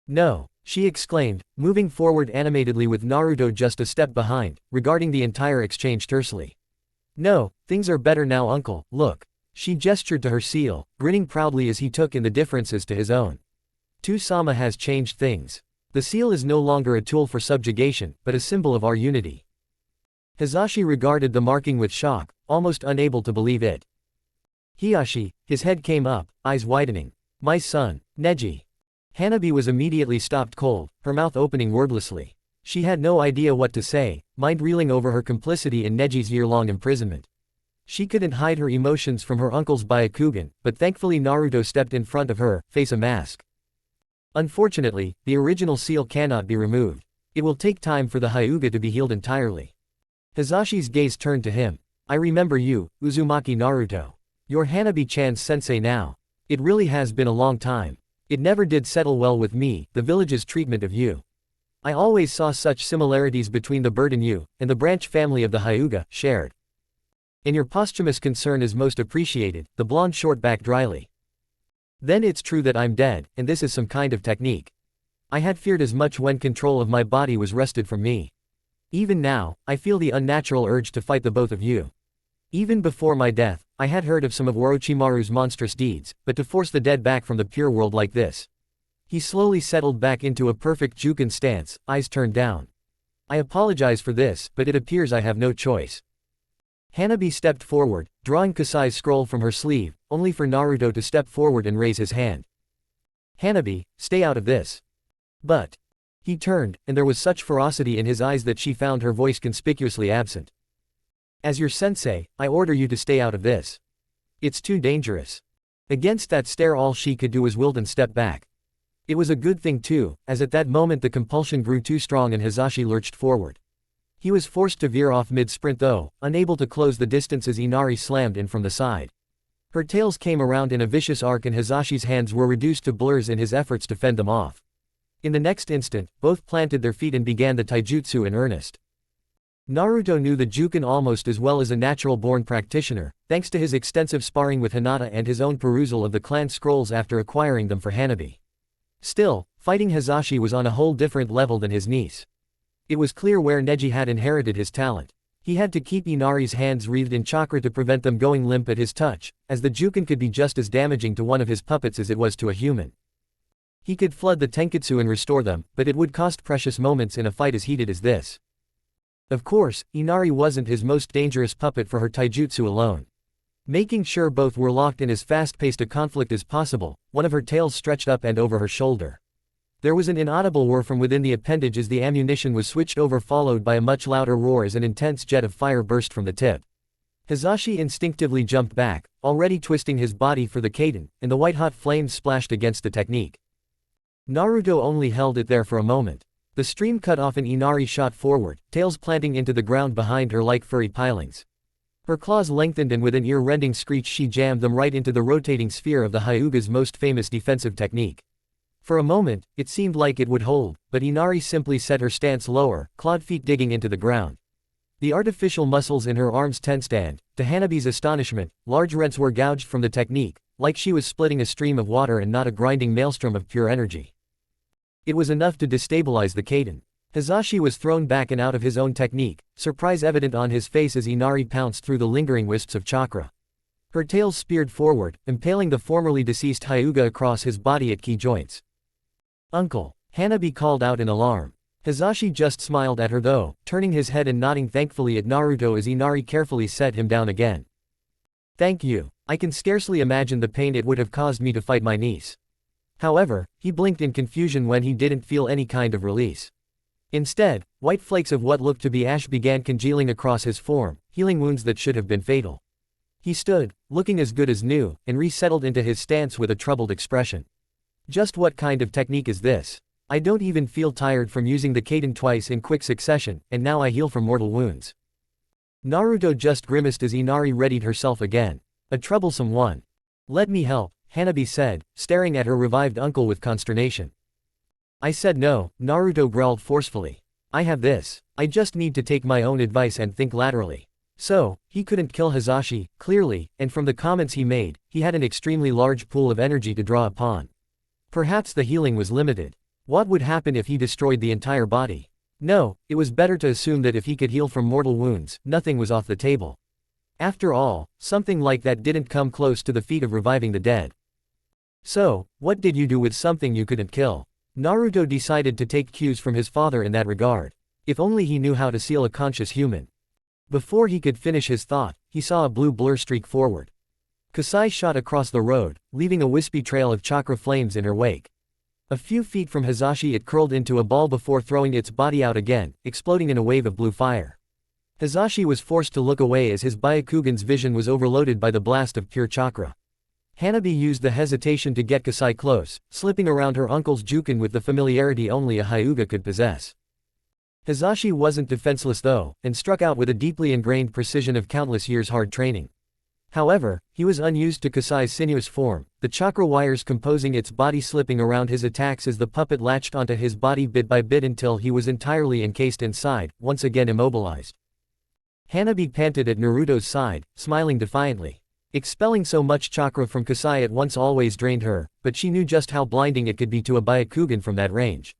No, she exclaimed, moving forward animatedly with Naruto just a step behind, regarding the entire exchange tersely. No, things are better now uncle, look. She gestured to her seal, grinning proudly as he took in the differences to his own. Tu-sama has changed things. The seal is no longer a tool for subjugation, but a symbol of our unity. Hisashi regarded the marking with shock, almost unable to believe it. Hisashi, his head came up, eyes widening. My son, Neji. Hanabi was immediately stopped cold, her mouth opening wordlessly. She had no idea what to say, mind reeling over her complicity in Neji's year-long imprisonment. She couldn't hide her emotions from her uncle's Byakugan, but thankfully Naruto stepped in front of her, face a mask. Unfortunately, the original seal cannot be removed. It will take time for the Hyuga to be healed entirely. Hisashi's gaze turned to him. I remember you, Uzumaki Naruto. You're Hanabi-chan's sensei now. It really has been a long time. It never did settle well with me, the village's treatment of you. I always saw such similarities between the bird and you, and the branch family of the Hyuga, shared. And your posthumous concern is most appreciated, the blonde short back dryly. Then it's true that I'm dead, and this is some kind of technique. I had feared as much when control of my body was wrested from me. Even now, I feel the unnatural urge to fight the both of you. Even before my death, I had heard of some of Orochimaru's monstrous deeds, but to force the dead back from the pure world like this. He slowly settled back into a perfect Juken stance, eyes turned down. I apologize for this, but it appears I have no choice. Hanabi stepped forward, drawing Kasai's scroll from her sleeve, only for Naruto to step forward and raise his hand. Hanabi, stay out of this. But. He turned, and there was such ferocity in his eyes that she found her voice conspicuously absent. As your sensei, I order you to stay out of this. It's too dangerous. Against that stare all she could do was wilt and step back. It was a good thing too, as at that moment the compulsion grew too strong and Hisashi lurched forward. He was forced to veer off mid-sprint though, unable to close the distance as Inari slammed in from the side. Her tails came around in a vicious arc and Hisashi's hands were reduced to blurs in his efforts to fend them off. In the next instant, both planted their feet and began the taijutsu in earnest. Naruto knew the Juken almost as well as a natural-born practitioner, thanks to his extensive sparring with Hinata and his own perusal of the clan scrolls after acquiring them for Hanabi. Still, fighting Hisashi was on a whole different level than his niece. It was clear where Neji had inherited his talent. He had to keep Inari's hands wreathed in chakra to prevent them going limp at his touch, as the Juken could be just as damaging to one of his puppets as it was to a human. He could flood the Tenketsu and restore them, but it would cost precious moments in a fight as heated as this. Of course, Inari wasn't his most dangerous puppet for her taijutsu alone. Making sure both were locked in as fast-paced a conflict as possible, one of her tails stretched up and over her shoulder. There was an inaudible whir from within the appendage as the ammunition was switched over, followed by a much louder roar as an intense jet of fire burst from the tip. Hisashi instinctively jumped back, already twisting his body for the kaiden, and the white-hot flames splashed against the technique. Naruto only held it there for a moment. The stream cut off and Inari shot forward, tails planting into the ground behind her like furry pilings. Her claws lengthened and with an ear-rending screech she jammed them right into the rotating sphere of the Hyuga's most famous defensive technique. For a moment, it seemed like it would hold, but Inari simply set her stance lower, clawed feet digging into the ground. The artificial muscles in her arms tensed and, to Hanabi's astonishment, large rents were gouged from the technique, like she was splitting a stream of water and not a grinding maelstrom of pure energy. It was enough to destabilize the kaiden. Hisashi was thrown back and out of his own technique, surprise evident on his face as Inari pounced through the lingering wisps of chakra. Her tail speared forward, impaling the formerly deceased Hyuga across his body at key joints. "Uncle," Hanabi called out in alarm. Hisashi just smiled at her though, turning his head and nodding thankfully at Naruto as Inari carefully set him down again. "Thank you. I can scarcely imagine the pain it would have caused me to fight my niece." However, he blinked in confusion when he didn't feel any kind of release. Instead, white flakes of what looked to be ash began congealing across his form, healing wounds that should have been fatal. He stood, looking as good as new, and resettled into his stance with a troubled expression. "Just what kind of technique is this? I don't even feel tired from using the kaiden twice in quick succession, and now I heal from mortal wounds." Naruto just grimaced as Inari readied herself again. "A troublesome one. Let me help," Hanabi said, staring at her revived uncle with consternation. "I said no," Naruto growled forcefully. "I have this. I just need to take my own advice and think laterally." So, he couldn't kill Hisashi, clearly, and from the comments he made, he had an extremely large pool of energy to draw upon. Perhaps the healing was limited. What would happen if he destroyed the entire body? No, it was better to assume that if he could heal from mortal wounds, nothing was off the table. After all, something like that didn't come close to the feat of reviving the dead. "So, what did you do with something you couldn't kill?" Naruto decided to take cues from his father in that regard. If only he knew how to seal a conscious human. Before he could finish his thought, he saw a blue blur streak forward. Kasai shot across the road, leaving a wispy trail of chakra flames in her wake. A few feet from Hisashi it curled into a ball before throwing its body out again, exploding in a wave of blue fire. Hisashi was forced to look away as his Byakugan's vision was overloaded by the blast of pure chakra. Hanabi used the hesitation to get Kasai close, slipping around her uncle's Juken with the familiarity only a Hyuga could possess. Hisashi wasn't defenseless though, and struck out with a deeply ingrained precision of countless years' hard training. However, he was unused to Kasai's sinuous form, the chakra wires composing its body slipping around his attacks as the puppet latched onto his body bit by bit until he was entirely encased inside, once again immobilized. Hanabi panted at Naruto's side, smiling defiantly. Expelling so much chakra from Kasai at once always drained her, but she knew just how blinding it could be to a Byakugan from that range.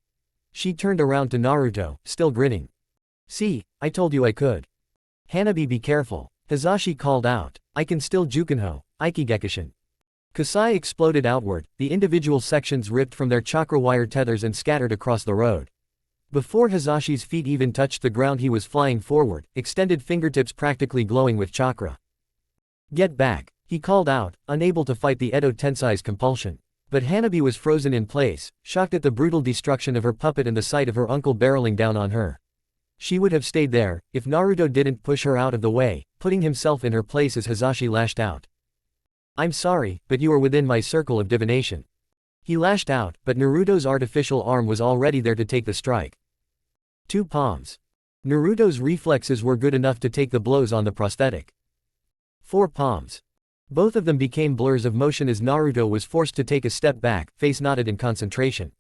She turned around to Naruto, still grinning. "See, I told you I could." "Hanabi, be careful," Hisashi called out. "I can still Jukenho, Ikigekishin." Kasai exploded outward, the individual sections ripped from their chakra wire tethers and scattered across the road. Before Hisashi's feet even touched the ground he was flying forward, extended fingertips practically glowing with chakra. "Get back," he called out, unable to fight the Edo Tensei's compulsion. But Hanabi was frozen in place, shocked at the brutal destruction of her puppet and the sight of her uncle barreling down on her. She would have stayed there, if Naruto didn't push her out of the way, putting himself in her place as Hisashi lashed out. "I'm sorry, but you are within my circle of divination." He lashed out, but Naruto's artificial arm was already there to take the strike. 2 palms. Naruto's reflexes were good enough to take the blows on the prosthetic. 4 palms. Both of them became blurs of motion as Naruto was forced to take a step back, face knotted in concentration.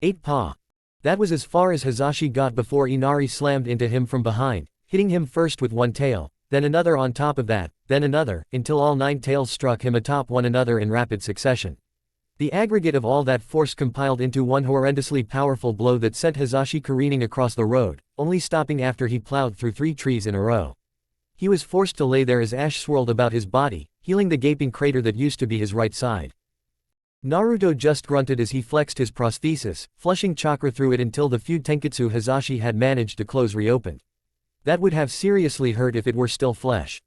8 paw. That was as far as Hisashi got before Inari slammed into him from behind, hitting him first with one tail, then another on top of that, then another, until all 9 tails struck him atop one another in rapid succession. The aggregate of all that force compiled into one horrendously powerful blow that sent Hisashi careening across the road, only stopping after he plowed through 3 trees in a row. He was forced to lay there as ash swirled about his body, healing the gaping crater that used to be his right side. Naruto just grunted as he flexed his prosthesis, flushing chakra through it until the few tenketsu Hisashi had managed to close reopened. That would have seriously hurt if it were still flesh.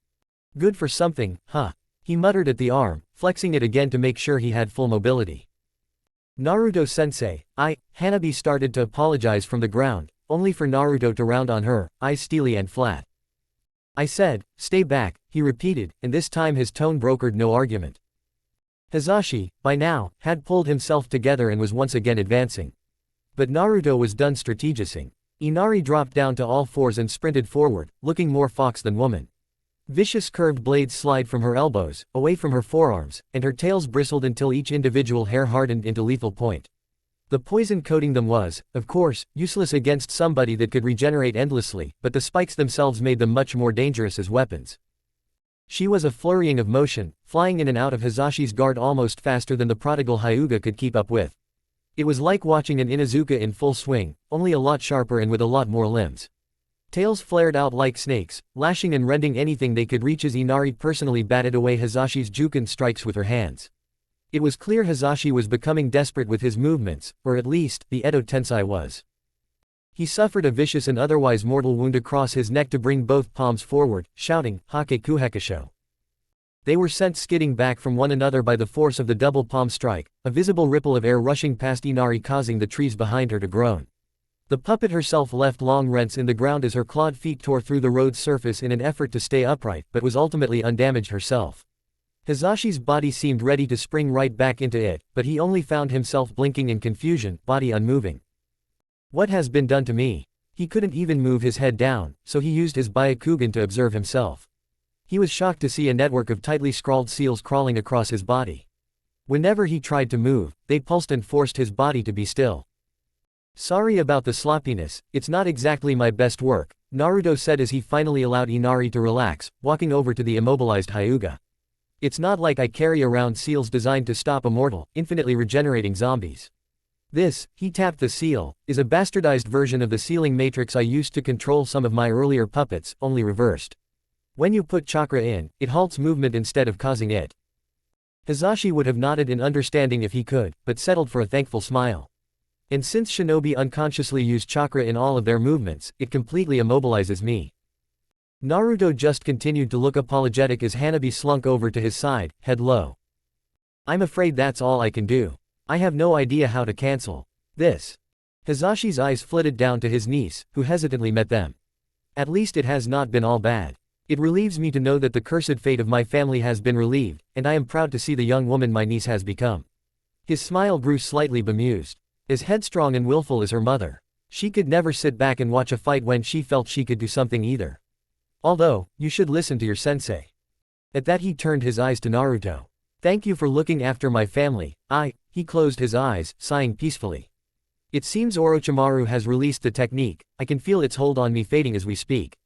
Good for something, huh? He muttered at the arm, flexing it again to make sure he had full mobility. Naruto-sensei, Hanabi started to apologize from the ground, only for Naruto to round on her, eyes steely and flat. I said, stay back, he repeated, and this time his tone brokered no argument. Hisashi, by now, had pulled himself together and was once again advancing. But Naruto was done strategizing. Inari dropped down to all fours and sprinted forward, looking more fox than woman. Vicious curved blades slide from her elbows, away from her forearms, and her tails bristled until each individual hair hardened into lethal point. The poison coating them was, of course, useless against somebody that could regenerate endlessly, but the spikes themselves made them much more dangerous as weapons. She was a flurrying of motion, flying in and out of Hisashi's guard almost faster than the prodigal Hyuga could keep up with. It was like watching an Inuzuka in full swing, only a lot sharper and with a lot more limbs. Tails flared out like snakes, lashing and rending anything they could reach as Inari personally batted away Hisashi's Juken strikes with her hands. It was clear Hisashi was becoming desperate with his movements, or at least, the Edo Tensei was. He suffered a vicious and otherwise mortal wound across his neck to bring both palms forward, shouting, Hake Kuhekisho. They were sent skidding back from one another by the force of the double palm strike, a visible ripple of air rushing past Inari causing the trees behind her to groan. The puppet herself left long rents in the ground as her clawed feet tore through the road's surface in an effort to stay upright, but was ultimately undamaged herself. Hisashi's body seemed ready to spring right back into it, but he only found himself blinking in confusion, body unmoving. What has been done to me? He couldn't even move his head down, so he used his Byakugan to observe himself. He was shocked to see a network of tightly scrawled seals crawling across his body. Whenever he tried to move, they pulsed and forced his body to be still. Sorry about the sloppiness, it's not exactly my best work, Naruto said as he finally allowed Inari to relax, walking over to the immobilized Hyuga. It's not like I carry around seals designed to stop immortal, infinitely regenerating zombies. This, he tapped the seal, is a bastardized version of the sealing matrix I used to control some of my earlier puppets, only reversed. When you put chakra in, it halts movement instead of causing it. Hisashi would have nodded in understanding if he could, but settled for a thankful smile. And since shinobi unconsciously use chakra in all of their movements, it completely immobilizes me. Naruto just continued to look apologetic as Hanabi slunk over to his side, head low. I'm afraid that's all I can do. I have no idea how to cancel this. Hisashi's eyes flitted down to his niece, who hesitantly met them. At least it has not been all bad. It relieves me to know that the cursed fate of my family has been relieved, and I am proud to see the young woman my niece has become. His smile grew slightly bemused. As headstrong and willful as her mother. She could never sit back and watch a fight when she felt she could do something either. Although, you should listen to your sensei. At that he turned his eyes to Naruto. Thank you for looking after my family, he closed his eyes, sighing peacefully. It seems Orochimaru has released the technique, I can feel its hold on me fading as we speak.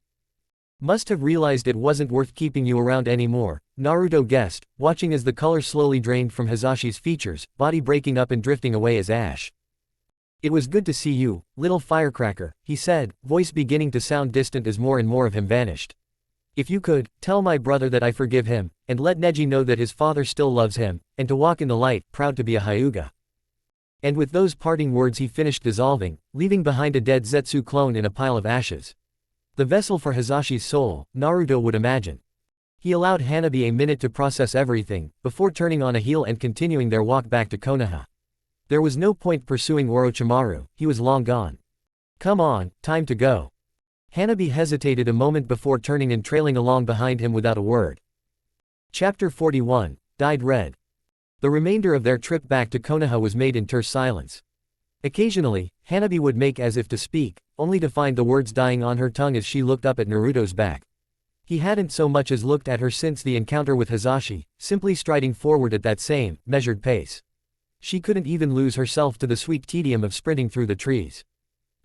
Must have realized it wasn't worth keeping you around anymore, Naruto guessed, watching as the color slowly drained from Hisashi's features, body breaking up and drifting away as ash. It was good to see you, little firecracker, he said, voice beginning to sound distant as more and more of him vanished. If you could, tell my brother that I forgive him, and let Neji know that his father still loves him, and to walk in the light, proud to be a Hyuga. And with those parting words he finished dissolving, leaving behind a dead Zetsu clone in a pile of ashes. The vessel for Hisashi's soul, Naruto would imagine. He allowed Hanabi a minute to process everything, before turning on a heel and continuing their walk back to Konoha. There was no point pursuing Orochimaru, he was long gone. Come on, time to go. Hanabi hesitated a moment before turning and trailing along behind him without a word. Chapter 41, Dyed Red. The remainder of their trip back to Konoha was made in terse silence. Occasionally, Hanabi would make as if to speak, only to find the words dying on her tongue as she looked up at Naruto's back. He hadn't so much as looked at her since the encounter with Hisashi, simply striding forward at that same, measured pace. She couldn't even lose herself to the sweet tedium of sprinting through the trees.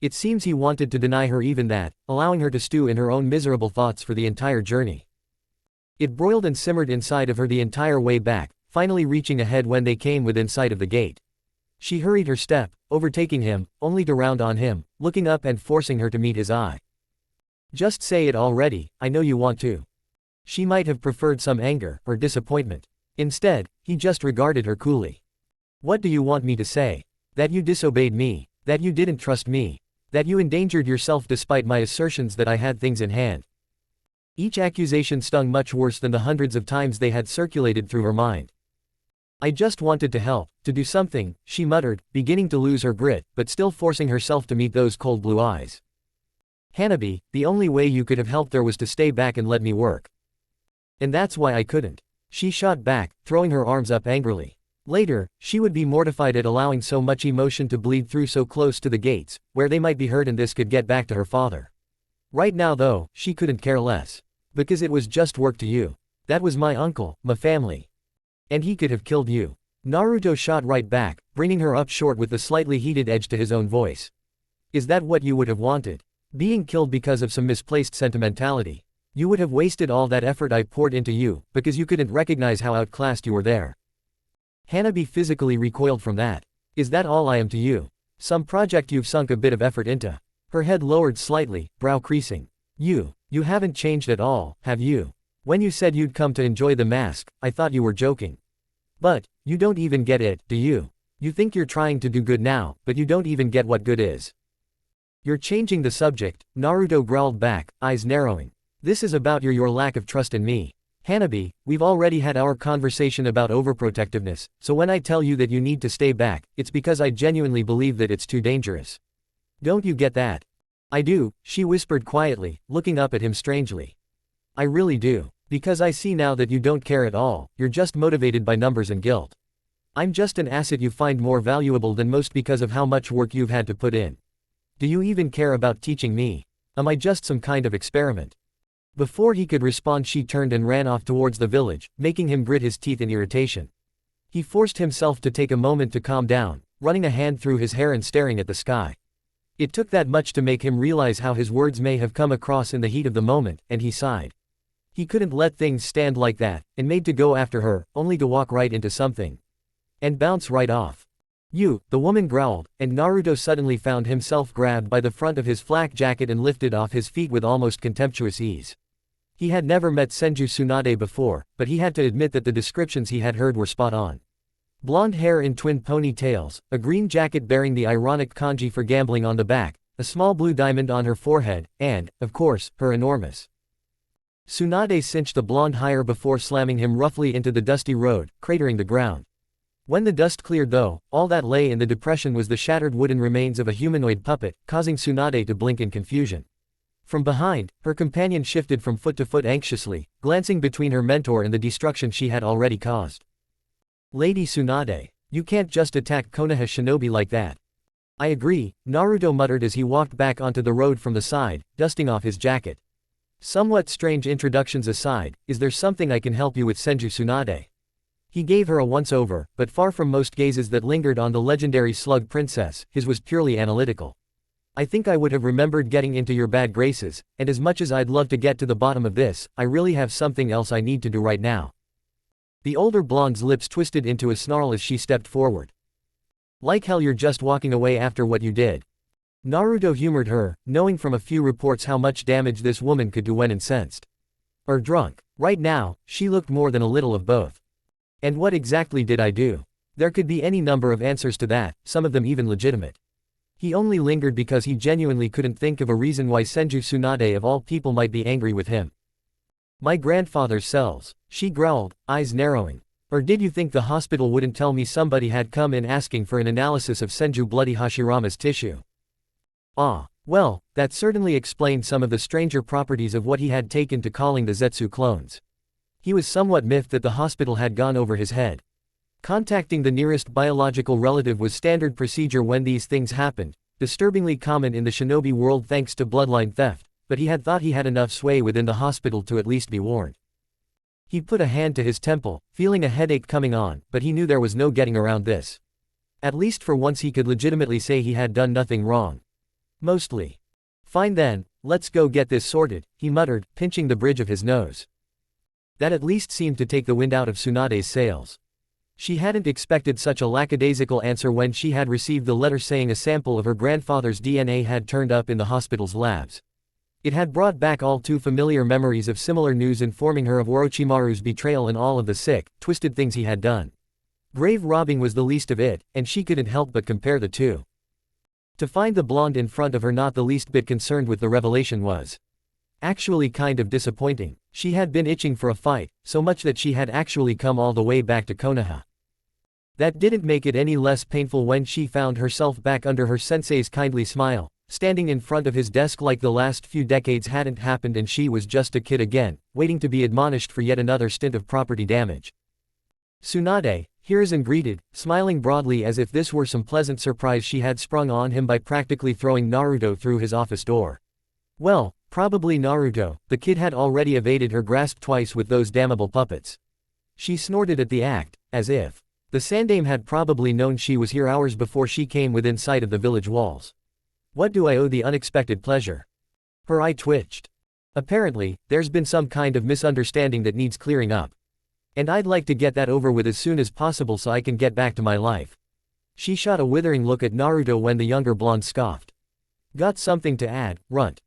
It seems he wanted to deny her even that, allowing her to stew in her own miserable thoughts for the entire journey. It broiled and simmered inside of her the entire way back, finally reaching ahead when they came within sight of the gate. She hurried her step, overtaking him, only to round on him, looking up and forcing her to meet his eye. Just say it already, I know you want to. She might have preferred some anger, or disappointment. Instead, he just regarded her coolly. What do you want me to say? That you disobeyed me, that you didn't trust me, that you endangered yourself despite my assertions that I had things in hand. Each accusation stung much worse than the hundreds of times they had circulated through her mind. I just wanted to help, to do something, she muttered, beginning to lose her grit, but still forcing herself to meet those cold blue eyes. Hanabi, the only way you could have helped her was to stay back and let me work. And that's why I couldn't. She shot back, throwing her arms up angrily. Later, she would be mortified at allowing so much emotion to bleed through so close to the gates, where they might be heard and this could get back to her father. Right now though, she couldn't care less. Because it was just work to you. That was my uncle, my family. And he could have killed you. Naruto shot right back, bringing her up short with the slightly heated edge to his own voice. Is that what you would have wanted? Being killed because of some misplaced sentimentality? You would have wasted all that effort I poured into you, because you couldn't recognize how outclassed you were there. Hanabi physically recoiled from that. Is that all I am to you? Some project you've sunk a bit of effort into? Her head lowered slightly, brow creasing. You haven't changed at all, have you? When you said you'd come to enjoy the mask, I thought you were joking. But, you don't even get it, do you? You think you're trying to do good now, but you don't even get what good is. You're changing the subject, Naruto growled back, eyes narrowing. This is about your lack of trust in me. Hanabi, we've already had our conversation about overprotectiveness, so when I tell you that you need to stay back, it's because I genuinely believe that it's too dangerous. Don't you get that? I do, she whispered quietly, looking up at him strangely. I really do. Because I see now that you don't care at all, you're just motivated by numbers and guilt. I'm just an asset you find more valuable than most because of how much work you've had to put in. Do you even care about teaching me? Am I just some kind of experiment? Before he could respond, she turned and ran off towards the village, making him grit his teeth in irritation. He forced himself to take a moment to calm down, running a hand through his hair and staring at the sky. It took that much to make him realize how his words may have come across in the heat of the moment, and he sighed. He couldn't let things stand like that, and made to go after her, only to walk right into something. And bounce right off. You, the woman growled, and Naruto suddenly found himself grabbed by the front of his flak jacket and lifted off his feet with almost contemptuous ease. He had never met Senju Tsunade before, but he had to admit that the descriptions he had heard were spot on. Blonde hair in twin ponytails, a green jacket bearing the ironic kanji for gambling on the back, a small blue diamond on her forehead, and, of course, her enormous. Tsunade cinched the blonde higher before slamming him roughly into the dusty road, cratering the ground. When the dust cleared though, all that lay in the depression was the shattered wooden remains of a humanoid puppet, causing Tsunade to blink in confusion. From behind, her companion shifted from foot to foot anxiously, glancing between her mentor and the destruction she had already caused. Lady Tsunade, you can't just attack Konoha shinobi like that. I agree, Naruto muttered as he walked back onto the road from the side, dusting off his jacket. Somewhat strange introductions aside, is there something I can help you with, Senju Tsunade? He gave her a once-over, but far from most gazes that lingered on the legendary slug princess, his was purely analytical. I think I would have remembered getting into your bad graces, and as much as I'd love to get to the bottom of this, I really have something else I need to do right now. The older blonde's lips twisted into a snarl as she stepped forward. Like hell you're just walking away after what you did. Naruto humored her, knowing from a few reports how much damage this woman could do when incensed. Or drunk. Right now, she looked more than a little of both. And what exactly did I do? There could be any number of answers to that, some of them even legitimate. He only lingered because he genuinely couldn't think of a reason why Senju Tsunade of all people might be angry with him. My grandfather's cells, she growled, eyes narrowing. Or did you think the hospital wouldn't tell me somebody had come in asking for an analysis of Senju Bloody Hashirama's tissue? Ah, well, that certainly explained some of the stranger properties of what he had taken to calling the Zetsu clones. He was somewhat miffed that the hospital had gone over his head. Contacting the nearest biological relative was standard procedure when these things happened, disturbingly common in the shinobi world thanks to bloodline theft, but he had thought he had enough sway within the hospital to at least be warned. He put a hand to his temple, feeling a headache coming on, but he knew there was no getting around this. At least for once he could legitimately say he had done nothing wrong. Mostly. Fine then, let's go get this sorted, he muttered, pinching the bridge of his nose. That at least seemed to take the wind out of Tsunade's sails. She hadn't expected such a lackadaisical answer when she had received the letter saying a sample of her grandfather's DNA had turned up in the hospital's labs. It had brought back all too familiar memories of similar news informing her of Orochimaru's betrayal and all of the sick, twisted things he had done. Grave robbing was the least of it, and she couldn't help but compare the two. To find the blonde in front of her not the least bit concerned with the revelation was. Actually kind of disappointing. She had been itching for a fight, so much that she had actually come all the way back to Konoha. That didn't make it any less painful when she found herself back under her sensei's kindly smile, standing in front of his desk like the last few decades hadn't happened and she was just a kid again, waiting to be admonished for yet another stint of property damage. Tsunade, Hiruzen greeted, smiling broadly as if this were some pleasant surprise she had sprung on him by practically throwing Naruto through his office door. Well, probably Naruto, the kid had already evaded her grasp twice with those damnable puppets. She snorted at the act, as if the Sandame had probably known she was here hours before she came within sight of the village walls. What do I owe the unexpected pleasure? Her eye twitched. Apparently, there's been some kind of misunderstanding that needs clearing up. And I'd like to get that over with as soon as possible so I can get back to my life. She shot a withering look at Naruto when the younger blonde scoffed. Got something to add, runt.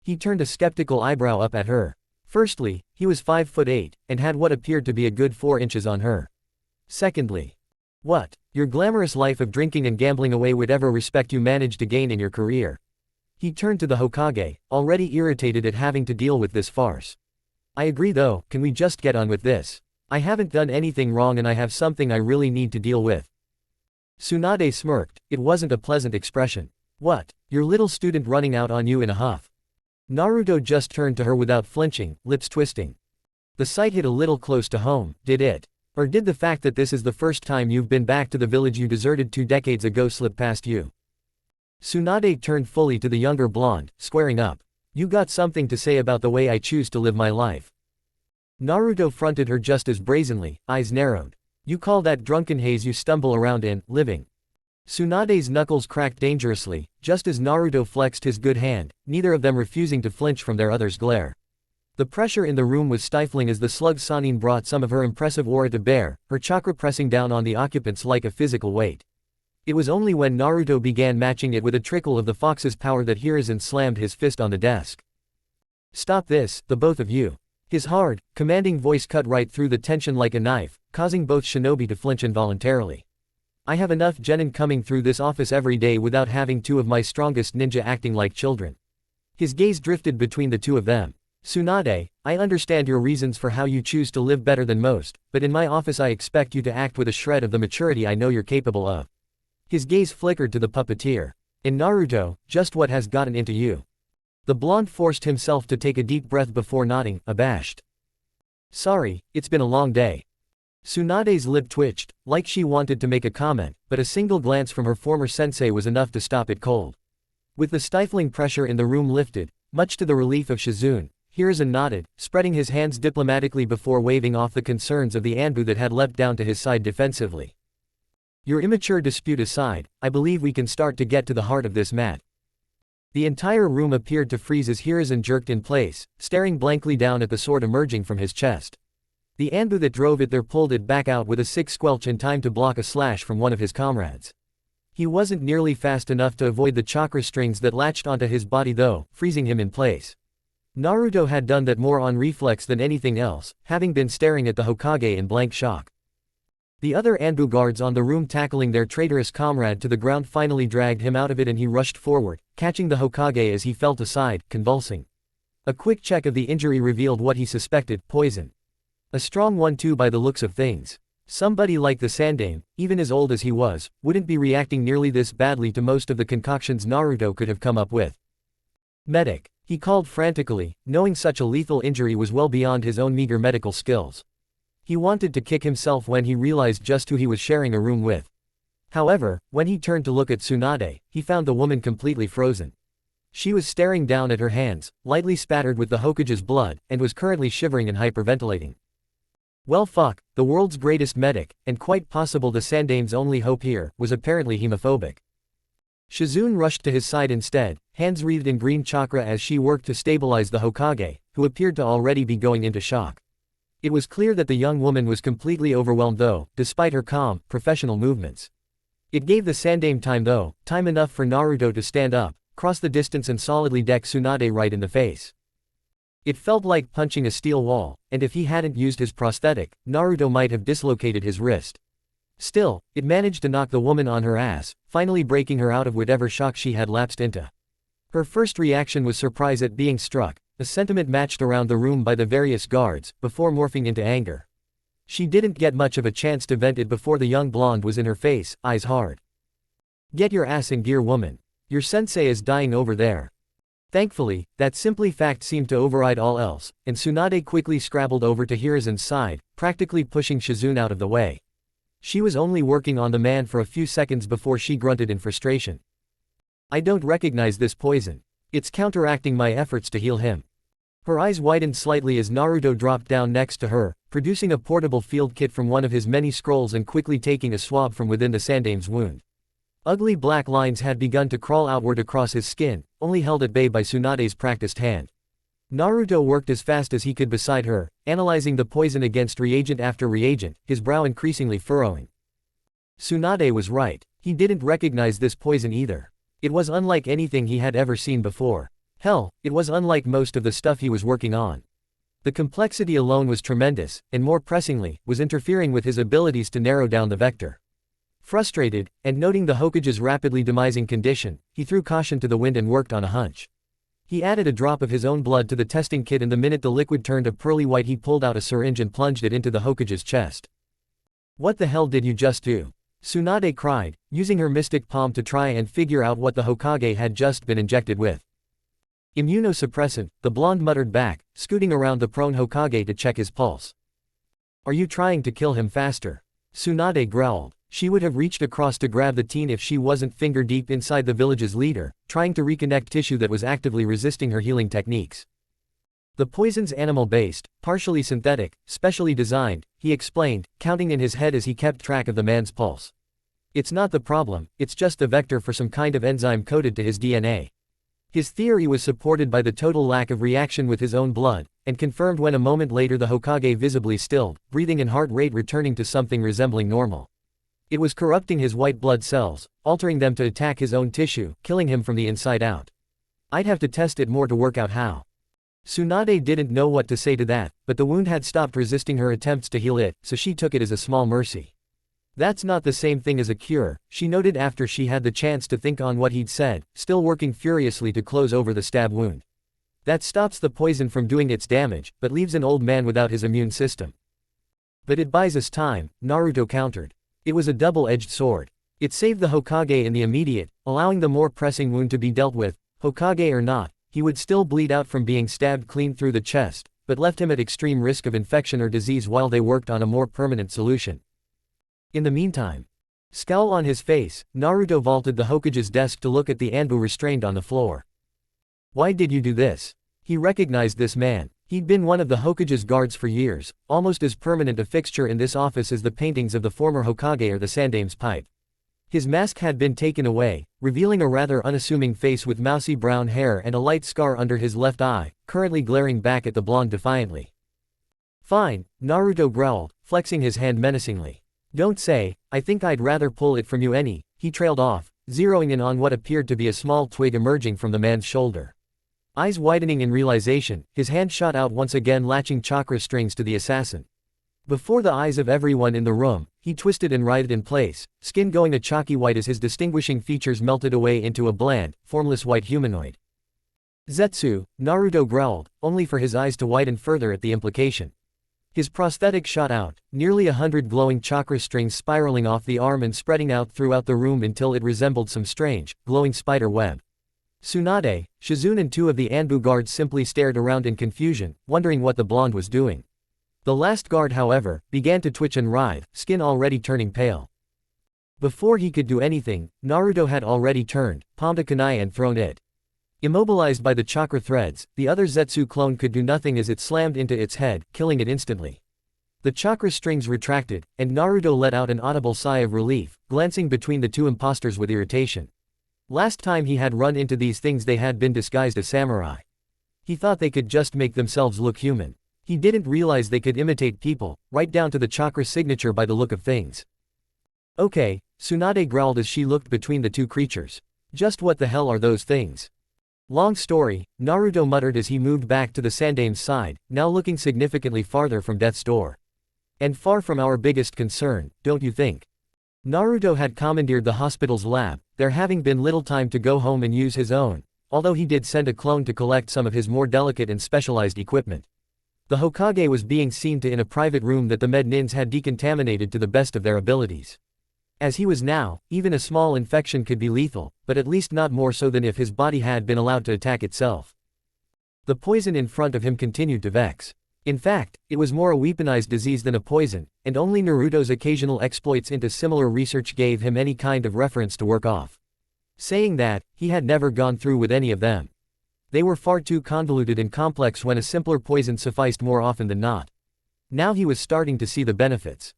He turned a skeptical eyebrow up at her. Firstly, he was 5'8", and had what appeared to be a good 4 inches on her. Secondly, what? Your glamorous life of drinking and gambling away whatever respect you managed to gain in your career. He turned to the Hokage, already irritated at having to deal with this farce. I agree though, can we just get on with this? I haven't done anything wrong and I have something I really need to deal with. Tsunade smirked, it wasn't a pleasant expression. What? Your little student running out on you in a huff. Naruto just turned to her without flinching, lips twisting. The sight hit a little close to home, did it? Or did the fact that this is the first time you've been back to the village you deserted 2 decades ago slip past you? Tsunade turned fully to the younger blonde, squaring up. You got something to say about the way I choose to live my life. Naruto fronted her just as brazenly, eyes narrowed. You call that drunken haze you stumble around in, living? Tsunade's knuckles cracked dangerously, just as Naruto flexed his good hand, neither of them refusing to flinch from their other's glare. The pressure in the room was stifling as the slug Sanin brought some of her impressive aura to bear, her chakra pressing down on the occupants like a physical weight. It was only when Naruto began matching it with a trickle of the fox's power that Hiruzen slammed his fist on the desk. Stop this, the both of you. His hard, commanding voice cut right through the tension like a knife, causing both shinobi to flinch involuntarily. I have enough genin coming through this office every day without having 2 of my strongest ninja acting like children. His gaze drifted between the 2 of them. Tsunade, I understand your reasons for how you choose to live better than most, but in my office I expect you to act with a shred of the maturity I know you're capable of. His gaze flickered to the puppeteer. In Naruto, just what has gotten into you? The blonde forced himself to take a deep breath before nodding, abashed. Sorry, it's been a long day. Tsunade's lip twitched, like she wanted to make a comment, but a single glance from her former sensei was enough to stop it cold. With the stifling pressure in the room lifted, much to the relief of Shizune, Hiruzen nodded, spreading his hands diplomatically before waving off the concerns of the Anbu that had leapt down to his side defensively. Your immature dispute aside, I believe we can start to get to the heart of this matter. The entire room appeared to freeze as Hiruzen jerked in place, staring blankly down at the sword emerging from his chest. The Anbu that drove it there pulled it back out with a sick squelch in time to block a slash from one of his comrades. He wasn't nearly fast enough to avoid the chakra strings that latched onto his body though, freezing him in place. Naruto had done that more on reflex than anything else, having been staring at the Hokage in blank shock. The other Anbu guards on the room tackling their traitorous comrade to the ground finally dragged him out of it and he rushed forward, catching the Hokage as he fell to side, convulsing. A quick check of the injury revealed what he suspected, poison. A strong one too by the looks of things. Somebody like the Sandame, even as old as he was, wouldn't be reacting nearly this badly to most of the concoctions Naruto could have come up with. Medic, he called frantically, knowing such a lethal injury was well beyond his own meager medical skills. He wanted to kick himself when he realized just who he was sharing a room with. However, when he turned to look at Tsunade, he found the woman completely frozen. She was staring down at her hands, lightly spattered with the Hokage's blood, and was currently shivering and hyperventilating. Well fuck, the world's greatest medic, and quite possible the Sandame's only hope here, was apparently hemophobic. Shizune rushed to his side instead, hands wreathed in green chakra as she worked to stabilize the Hokage, who appeared to already be going into shock. It was clear that the young woman was completely overwhelmed though, despite her calm, professional movements. It gave the Sandame time though, time enough for Naruto to stand up, cross the distance and solidly deck Tsunade right in the face. It felt like punching a steel wall, and if he hadn't used his prosthetic, Naruto might have dislocated his wrist. Still, it managed to knock the woman on her ass, finally breaking her out of whatever shock she had lapsed into. Her first reaction was surprise at being struck, a sentiment matched around the room by the various guards, before morphing into anger. She didn't get much of a chance to vent it before the young blonde was in her face, eyes hard. "Get your ass in gear, woman. Your sensei is dying over there." Thankfully, that simply fact seemed to override all else, and Tsunade quickly scrabbled over to Hiruzen's side, practically pushing Shizune out of the way. She was only working on the man for a few seconds before she grunted in frustration. "I don't recognize this poison. It's counteracting my efforts to heal him." Her eyes widened slightly as Naruto dropped down next to her, producing a portable field kit from one of his many scrolls and quickly taking a swab from within the sandame's wound. Ugly black lines had begun to crawl outward across his skin, only held at bay by Tsunade's practiced hand. Naruto worked as fast as he could beside her, analyzing the poison against reagent after reagent, his brow increasingly furrowing. Tsunade was right. He didn't recognize this poison either. It was unlike anything he had ever seen before. Hell, it was unlike most of the stuff he was working on. The complexity alone was tremendous, and more pressingly, was interfering with his abilities to narrow down the vector. Frustrated, and noting the Hokage's rapidly demising condition, he threw caution to the wind and worked on a hunch. He added a drop of his own blood to the testing kit, and the minute the liquid turned a pearly white he pulled out a syringe and plunged it into the Hokage's chest. "What the hell did you just do?" Tsunade cried, using her mystic palm to try and figure out what the Hokage had just been injected with. "Immunosuppressant," the blonde muttered back, scooting around the prone Hokage to check his pulse. "Are you trying to kill him faster?" Tsunade growled. She would have reached across to grab the teen if she wasn't finger-deep inside the village's leader, trying to reconnect tissue that was actively resisting her healing techniques. "The poison's animal-based, partially synthetic, specially designed," he explained, counting in his head as he kept track of the man's pulse. "It's not the problem, it's just a vector for some kind of enzyme coded to his DNA." His theory was supported by the total lack of reaction with his own blood, and confirmed when a moment later the Hokage visibly stilled, breathing and heart rate returning to something resembling normal. It was corrupting his white blood cells, altering them to attack his own tissue, killing him from the inside out. "I'd have to test it more to work out how." Tsunade didn't know what to say to that, but the wound had stopped resisting her attempts to heal it, so she took it as a small mercy. "That's not the same thing as a cure," she noted after she had the chance to think on what he'd said, still working furiously to close over the stab wound. "That stops the poison from doing its damage, but leaves an old man without his immune system." "But it buys us time," Naruto countered. It was a double-edged sword. It saved the Hokage in the immediate, allowing the more pressing wound to be dealt with. Hokage or not, he would still bleed out from being stabbed clean through the chest, but left him at extreme risk of infection or disease while they worked on a more permanent solution. In the meantime, scowl on his face, Naruto vaulted the Hokage's desk to look at the anbu restrained on the floor. "Why did you do this?" He recognized this man. He'd been one of the Hokage's guards for years, almost as permanent a fixture in this office as the paintings of the former Hokage or the Sandame's pipe. His mask had been taken away, revealing a rather unassuming face with mousy brown hair and a light scar under his left eye, currently glaring back at the blonde defiantly. "Fine," Naruto growled, flexing his hand menacingly. "Don't say, I think I'd rather pull it from you any," he trailed off, zeroing in on what appeared to be a small twig emerging from the man's shoulder. Eyes widening in realization, his hand shot out once again, latching chakra strings to the assassin. Before the eyes of everyone in the room, he twisted and writhed in place, skin going a chalky white as his distinguishing features melted away into a bland, formless white humanoid. "Zetsu," Naruto growled, only for his eyes to widen further at the implication. His prosthetic shot out, nearly 100 glowing chakra strings spiraling off the arm and spreading out throughout the room until it resembled some strange, glowing spider web. Tsunade, Shizune and two of the Anbu guards simply stared around in confusion, wondering what the blonde was doing. The last guard, however, began to twitch and writhe, skin already turning pale. Before he could do anything, Naruto had already turned, palmed a kunai and thrown it. Immobilized by the chakra threads, the other Zetsu clone could do nothing as it slammed into its head, killing it instantly. The chakra strings retracted, and Naruto let out an audible sigh of relief, glancing between the two imposters with irritation. Last time he had run into these things they had been disguised as samurai. He thought they could just make themselves look human. He didn't realize they could imitate people, right down to the chakra signature by the look of things. "Okay," Tsunade growled as she looked between the two creatures. "Just what the hell are those things?" "Long story," Naruto muttered as he moved back to the Sandame's side, now looking significantly farther from death's door. "And far from our biggest concern, don't you think?" Naruto had commandeered the hospital's lab, there having been little time to go home and use his own, although he did send a clone to collect some of his more delicate and specialized equipment. The Hokage was being seen to in a private room that the med-nins had decontaminated to the best of their abilities. As he was now, even a small infection could be lethal, but at least not more so than if his body had been allowed to attack itself. The poison in front of him continued to vex. In fact, it was more a weaponized disease than a poison, and only Naruto's occasional exploits into similar research gave him any kind of reference to work off. Saying that, he had never gone through with any of them. They were far too convoluted and complex when a simpler poison sufficed more often than not. Now he was starting to see the benefits.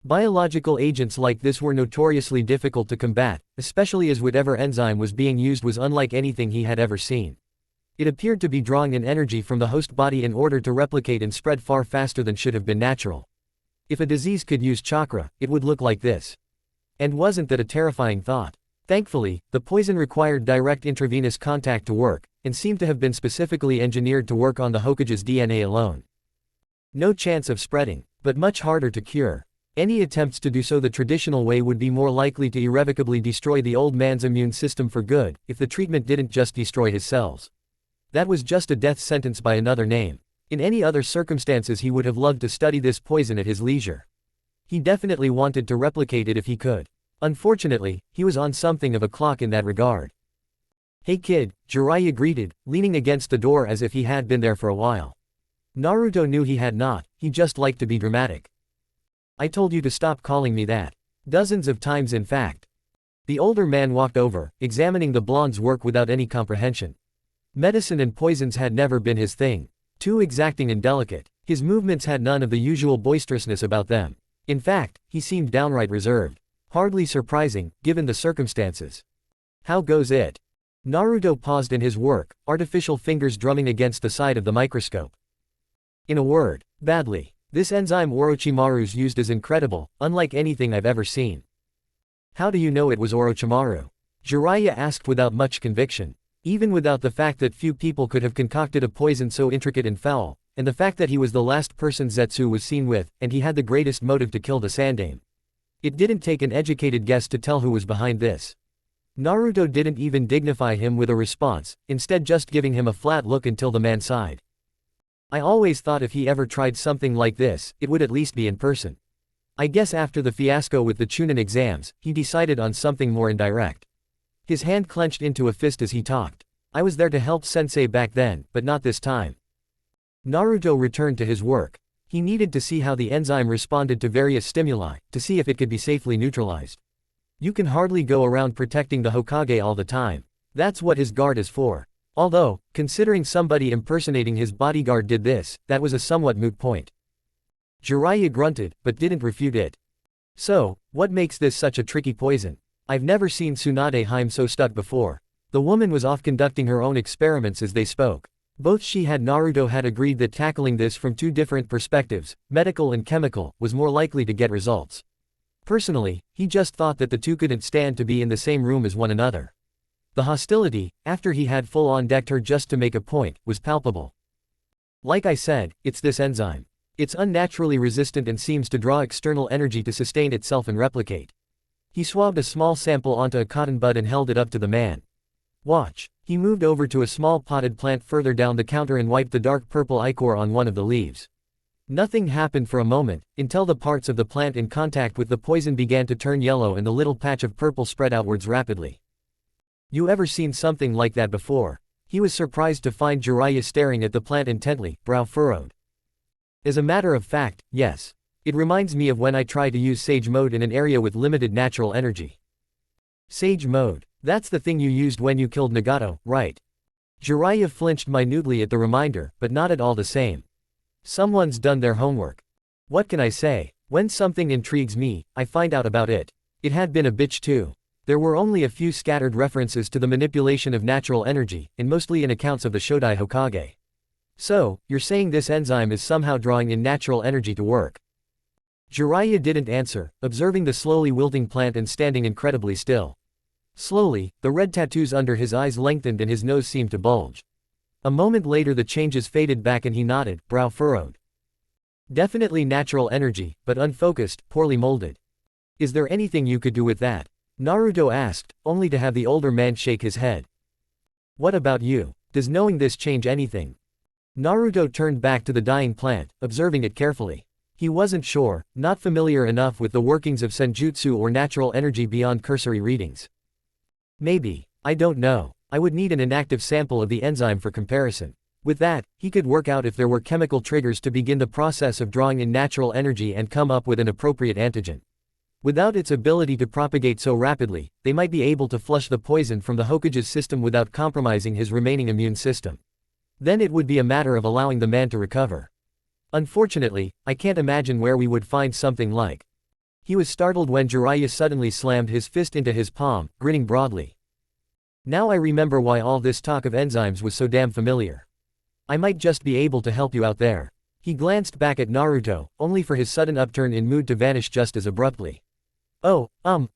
Biological agents like this were notoriously difficult to combat, especially as whatever enzyme was being used was unlike anything he had ever seen. It appeared to be drawing in energy from the host body in order to replicate and spread far faster than should have been natural. If a disease could use chakra, it would look like this. And wasn't that a terrifying thought? Thankfully, the poison required direct intravenous contact to work, and seemed to have been specifically engineered to work on the Hokage's DNA alone. No chance of spreading, but much harder to cure. Any attempts to do so the traditional way would be more likely to irrevocably destroy the old man's immune system for good, if the treatment didn't just destroy his cells. That was just a death sentence by another name. In any other circumstances he would have loved to study this poison at his leisure. He definitely wanted to replicate it if he could. Unfortunately, he was on something of a clock in that regard. "Hey kid," Jiraiya greeted, leaning against the door as if he had been there for a while. Naruto knew he had not, he just liked to be dramatic. "I told you to stop calling me that. Dozens of times in fact." The older man walked over, examining the blonde's work without any comprehension. Medicine and poisons had never been his thing. Too exacting and delicate, his movements had none of the usual boisterousness about them. In fact, he seemed downright reserved. Hardly surprising, given the circumstances. "How goes it?" Naruto paused in his work, artificial fingers drumming against the side of the microscope. "In a word, badly. This enzyme Orochimaru's used is incredible, unlike anything I've ever seen." "How do you know it was Orochimaru?" Jiraiya asked without much conviction. Even without the fact that few people could have concocted a poison so intricate and foul, and the fact that he was the last person Zetsu was seen with, and he had the greatest motive to kill the Sandaime. It didn't take an educated guess to tell who was behind this. Naruto didn't even dignify him with a response, instead just giving him a flat look until the man sighed. "I always thought if he ever tried something like this, it would at least be in person. I guess after the fiasco with the Chunin exams, he decided on something more indirect." His hand clenched into a fist as he talked. "I was there to help Sensei back then, but not this time." Naruto returned to his work. He needed to see how the enzyme responded to various stimuli, to see if it could be safely neutralized. You can hardly go around protecting the Hokage all the time. That's what his guard is for. Although, considering somebody impersonating his bodyguard did this, that was a somewhat moot point. Jiraiya grunted, but didn't refute it. "So, what makes this such a tricky poison? I've never seen Tsunade Hime so stuck before." The woman was off conducting her own experiments as they spoke. Both she and Naruto had agreed that tackling this from two different perspectives, medical and chemical, was more likely to get results. Personally, he just thought that the two couldn't stand to be in the same room as one another. The hostility, after he had full-on decked her just to make a point, was palpable. "Like I said, it's this enzyme. It's unnaturally resistant and seems to draw external energy to sustain itself and replicate." He swabbed a small sample onto a cotton bud and held it up to the man. "Watch." He moved over to a small potted plant further down the counter and wiped the dark purple ichor on one of the leaves. Nothing happened for a moment, until the parts of the plant in contact with the poison began to turn yellow and the little patch of purple spread outwards rapidly. "You ever seen something like that before?" He was surprised to find Jiraiya staring at the plant intently, brow furrowed. "As a matter of fact, yes. It reminds me of when I tried to use Sage Mode in an area with limited natural energy." "Sage Mode? That's the thing you used when you killed Nagato, right?" Jiraiya flinched minutely at the reminder, but not at all the same. Someone's done their homework. What can I say? When something intrigues me, I find out about it. It had been a bitch too. There were only a few scattered references to the manipulation of natural energy, and mostly in accounts of the Shodai Hokage. "So, you're saying this enzyme is somehow drawing in natural energy to work?" Jiraiya didn't answer, observing the slowly wilting plant and standing incredibly still. Slowly, the red tattoos under his eyes lengthened and his nose seemed to bulge. A moment later the changes faded back and he nodded, brow furrowed. "Definitely natural energy, but unfocused, poorly molded. Is there anything you could do with that?" Naruto asked, only to have the older man shake his head. What about you? Does knowing this change anything? Naruto turned back to the dying plant, observing it carefully. He wasn't sure, not familiar enough with the workings of senjutsu or natural energy beyond cursory readings. Maybe. I don't know. I would need an inactive sample of the enzyme for comparison. With that, he could work out if there were chemical triggers to begin the process of drawing in natural energy and come up with an appropriate antigen. Without its ability to propagate so rapidly, they might be able to flush the poison from the Hokage's system without compromising his remaining immune system. Then it would be a matter of allowing the man to recover. Unfortunately, I can't imagine where we would find something like. He was startled when Jiraiya suddenly slammed his fist into his palm, grinning broadly. Now I remember why all this talk of enzymes was so damn familiar. I might just be able to help you out there. He glanced back at Naruto, only for his sudden upturn in mood to vanish just as abruptly. Oh,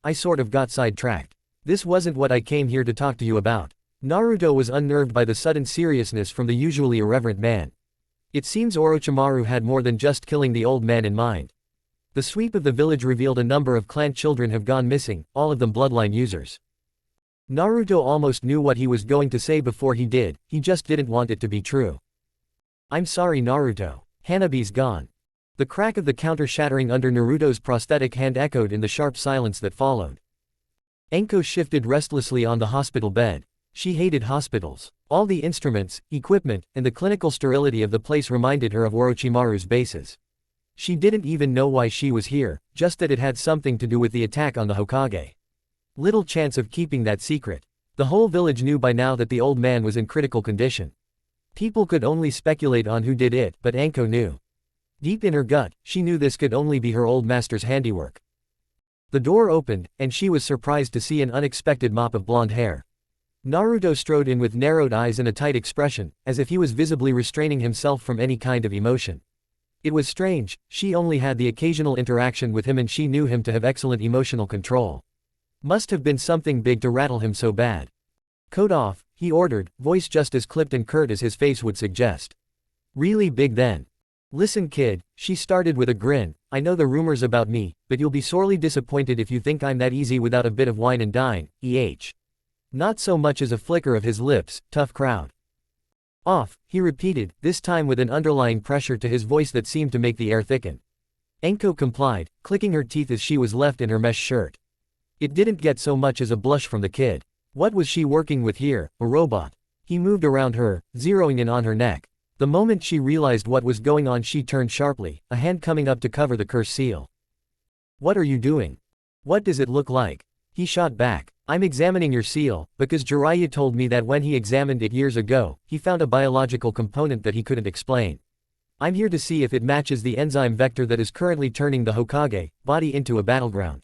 I sort of got sidetracked. This wasn't what I came here to talk to you about. Naruto was unnerved by the sudden seriousness from the usually irreverent man. It seems Orochimaru had more than just killing the old man in mind. The sweep of the village revealed a number of clan children have gone missing, all of them bloodline users. Naruto almost knew what he was going to say before he did, he just didn't want it to be true. I'm sorry Naruto. Hanabi's gone. The crack of the counter shattering under Naruto's prosthetic hand echoed in the sharp silence that followed. Enko shifted restlessly on the hospital bed. She hated hospitals. All the instruments, equipment, and the clinical sterility of the place reminded her of Orochimaru's bases. She didn't even know why she was here, just that it had something to do with the attack on the Hokage. Little chance of keeping that secret. The whole village knew by now that the old man was in critical condition. People could only speculate on who did it, but Enko knew. Deep in her gut, she knew this could only be her old master's handiwork. The door opened, and she was surprised to see an unexpected mop of blonde hair. Naruto strode in with narrowed eyes and a tight expression, as if he was visibly restraining himself from any kind of emotion. It was strange, she only had the occasional interaction with him and she knew him to have excellent emotional control. Must have been something big to rattle him so bad. Coat off, he ordered, voice just as clipped and curt as his face would suggest. Really big then. Listen kid, she started with a grin, I know the rumors about me, but you'll be sorely disappointed if you think I'm that easy without a bit of wine and dine, Not so much as a flicker of his lips, tough crowd. Off, he repeated, this time with an underlying pressure to his voice that seemed to make the air thicken. Enko complied, clicking her teeth as she was left in her mesh shirt. It didn't get so much as a blush from the kid. What was she working with here, a robot? He moved around her, zeroing in on her neck. The moment she realized what was going on she turned sharply, a hand coming up to cover the curse seal. What are you doing? What does it look like? He shot back. I'm examining your seal, because Jiraiya told me that when he examined it years ago, he found a biological component that he couldn't explain. I'm here to see if it matches the enzyme vector that is currently turning the Hokage body into a battleground.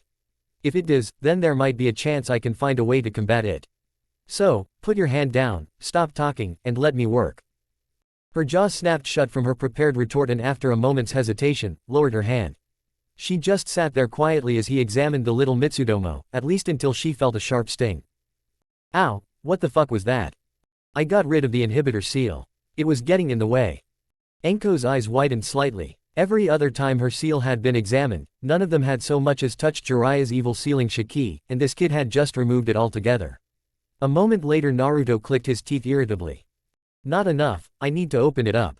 If it does, then there might be a chance I can find a way to combat it. So, put your hand down, stop talking, and let me work. Her jaw snapped shut from her prepared retort and after a moment's hesitation, lowered her hand. She just sat there quietly as he examined the little Mitsudomo, at least until she felt a sharp sting. Ow, what the fuck was that? I got rid of the inhibitor seal. It was getting in the way. Enko's eyes widened slightly. Every other time her seal had been examined, none of them had so much as touched Jiraiya's evil sealing Shiki, and this kid had just removed it altogether. A moment later Naruto clicked his teeth irritably. Not enough, I need to open it up.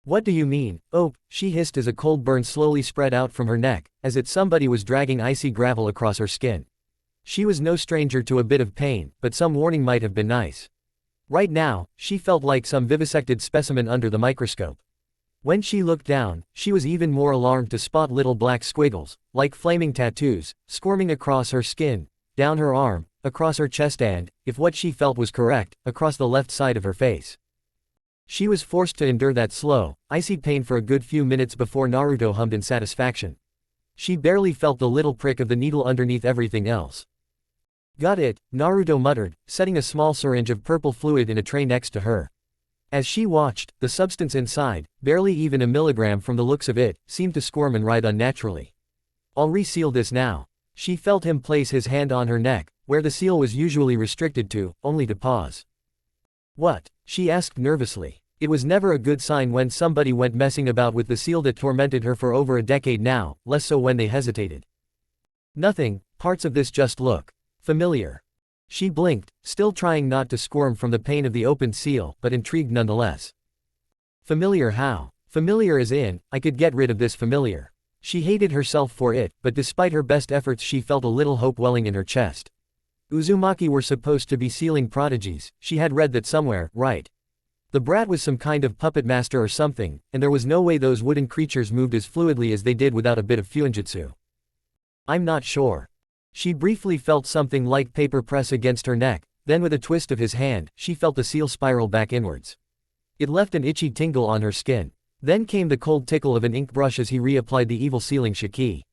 What do you mean? Oh, she hissed as a cold burn slowly spread out from her neck, as if somebody was dragging icy gravel across her skin. She was no stranger to a bit of pain, but some warning might have been nice. Right now, she felt like some vivisected specimen under the microscope. When she looked down, she was even more alarmed to spot little black squiggles, like flaming tattoos, squirming across her skin, down her arm, across her chest and, if what she felt was correct, across the left side of her face. She was forced to endure that slow, icy pain for a good few minutes before Naruto hummed in satisfaction. She barely felt the little prick of the needle underneath everything else. Got it, Naruto muttered, setting a small syringe of purple fluid in a tray next to her. As she watched, the substance inside, barely even a milligram from the looks of it, seemed to squirm and writhe unnaturally. I'll reseal this now. She felt him place his hand on her neck, where the seal was usually restricted to, only to pause. What? She asked nervously. It was never a good sign when somebody went messing about with the seal that tormented her for over a decade now, less so when they hesitated. Nothing, parts of this just look familiar. She blinked, still trying not to squirm from the pain of the opened seal, but intrigued nonetheless. Familiar how? Familiar as in, I could get rid of this familiar. She hated herself for it, but despite her best efforts she felt a little hope welling in her chest. Uzumaki were supposed to be sealing prodigies, she had read that somewhere, right? The brat was some kind of puppet master or something, and there was no way those wooden creatures moved as fluidly as they did without a bit of Fuinjutsu. I'm not sure. She briefly felt something like paper press against her neck, then with a twist of his hand, she felt the seal spiral back inwards. It left an itchy tingle on her skin. Then came the cold tickle of an ink brush as he reapplied the evil sealing shiki.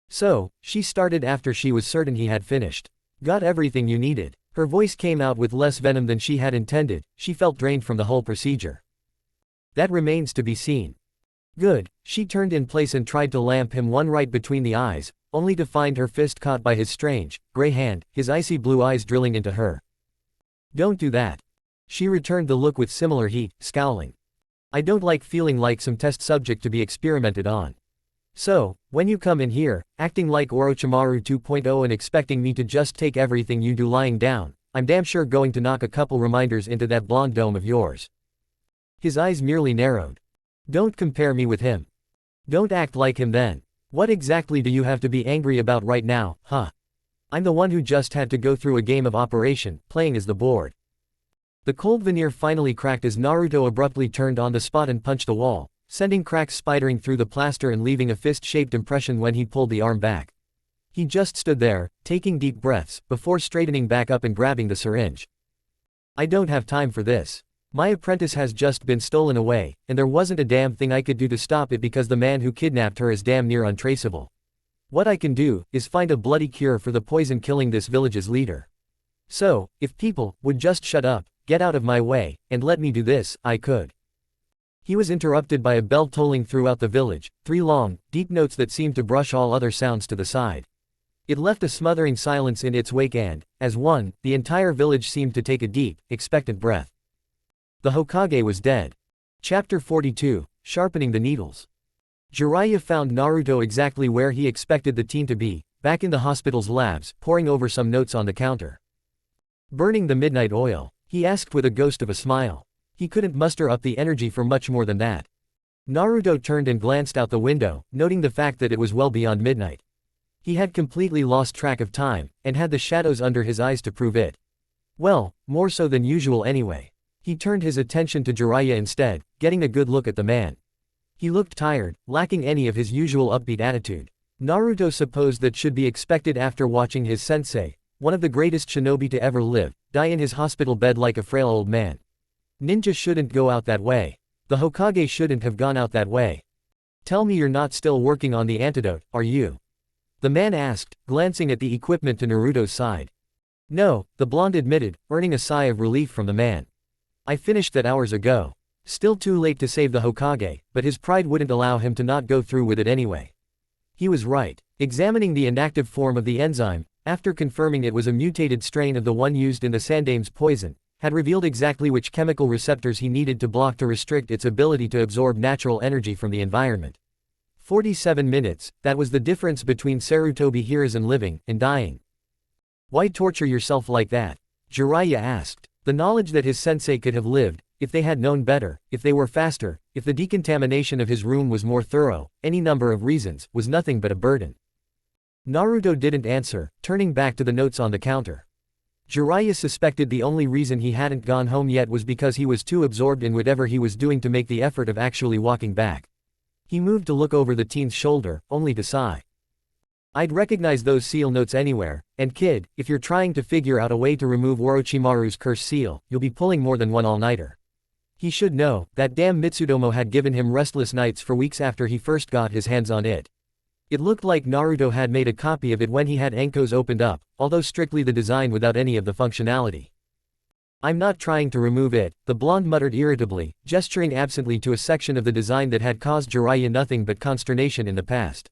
So, she started after she was certain he had finished. Got everything you needed. Her voice came out with less venom than she had intended, she felt drained from the whole procedure. That remains to be seen. Good, she turned in place and tried to lamp him one right between the eyes, only to find her fist caught by his strange, gray hand, his icy blue eyes drilling into her. Don't do that. She returned the look with similar heat, scowling. I don't like feeling like some test subject to be experimented on. So, when you come in here, acting like Orochimaru 2.0 and expecting me to just take everything you do lying down, I'm damn sure going to knock a couple reminders into that blonde dome of yours. His eyes merely narrowed. Don't compare me with him. Don't act like him then. What exactly do you have to be angry about right now, huh? I'm the one who just had to go through a game of Operation, playing as the board. The cold veneer finally cracked as Naruto abruptly turned on the spot and punched the wall, sending cracks spidering through the plaster and leaving a fist-shaped impression when he pulled the arm back. He just stood there, taking deep breaths, before straightening back up and grabbing the syringe. I don't have time for this. My apprentice has just been stolen away, and there wasn't a damn thing I could do to stop it because the man who kidnapped her is damn near untraceable. What I can do, is find a bloody cure for the poison killing this village's leader. So, if people would just shut up, get out of my way, and let me do this, I could. He was interrupted by a bell tolling throughout the village, 3 long, deep notes that seemed to brush all other sounds to the side. It left a smothering silence in its wake and, as one, the entire village seemed to take a deep, expectant breath. The Hokage was dead. Chapter 42, Sharpening the Needles. Jiraiya found Naruto exactly where he expected the teen to be, back in the hospital's labs, poring over some notes on the counter. Burning the midnight oil, he asked with a ghost of a smile. He couldn't muster up the energy for much more than that. Naruto turned and glanced out the window, noting the fact that it was well beyond midnight. He had completely lost track of time, and had the shadows under his eyes to prove it. Well, more so than usual anyway. He turned his attention to Jiraiya instead, getting a good look at the man. He looked tired, lacking any of his usual upbeat attitude. Naruto supposed that should be expected after watching his sensei, one of the greatest shinobi to ever live, die in his hospital bed like a frail old man. Ninja shouldn't go out that way. The Hokage shouldn't have gone out that way. Tell me you're not still working on the antidote, are you? The man asked, glancing at the equipment to Naruto's side. No, the blonde admitted, earning a sigh of relief from the man. I finished that hours ago. Still too late to save the Hokage, but his pride wouldn't allow him to not go through with it anyway. He was right. Examining the inactive form of the enzyme, after confirming it was a mutated strain of the one used in the Sandame's poison, had revealed exactly which chemical receptors he needed to block to restrict its ability to absorb natural energy from the environment. 47 minutes, that was the difference between Sarutobi Hiruzen living and dying. Why torture yourself like that? Jiraiya asked. The knowledge that his sensei could have lived, if they had known better, if they were faster, if the decontamination of his room was more thorough, any number of reasons, was nothing but a burden. Naruto didn't answer, turning back to the notes on the counter. Jiraiya suspected the only reason he hadn't gone home yet was because he was too absorbed in whatever he was doing to make the effort of actually walking back. He moved to look over the teen's shoulder, only to sigh. I'd recognize those seal notes anywhere, and kid, if you're trying to figure out a way to remove Orochimaru's curse seal, you'll be pulling more than one all-nighter. He should know, that damn Mitsutomo had given him restless nights for weeks after he first got his hands on it. It looked like Naruto had made a copy of it when he had Enko's opened up, although strictly the design without any of the functionality. I'm not trying to remove it, the blonde muttered irritably, gesturing absently to a section of the design that had caused Jiraiya nothing but consternation in the past.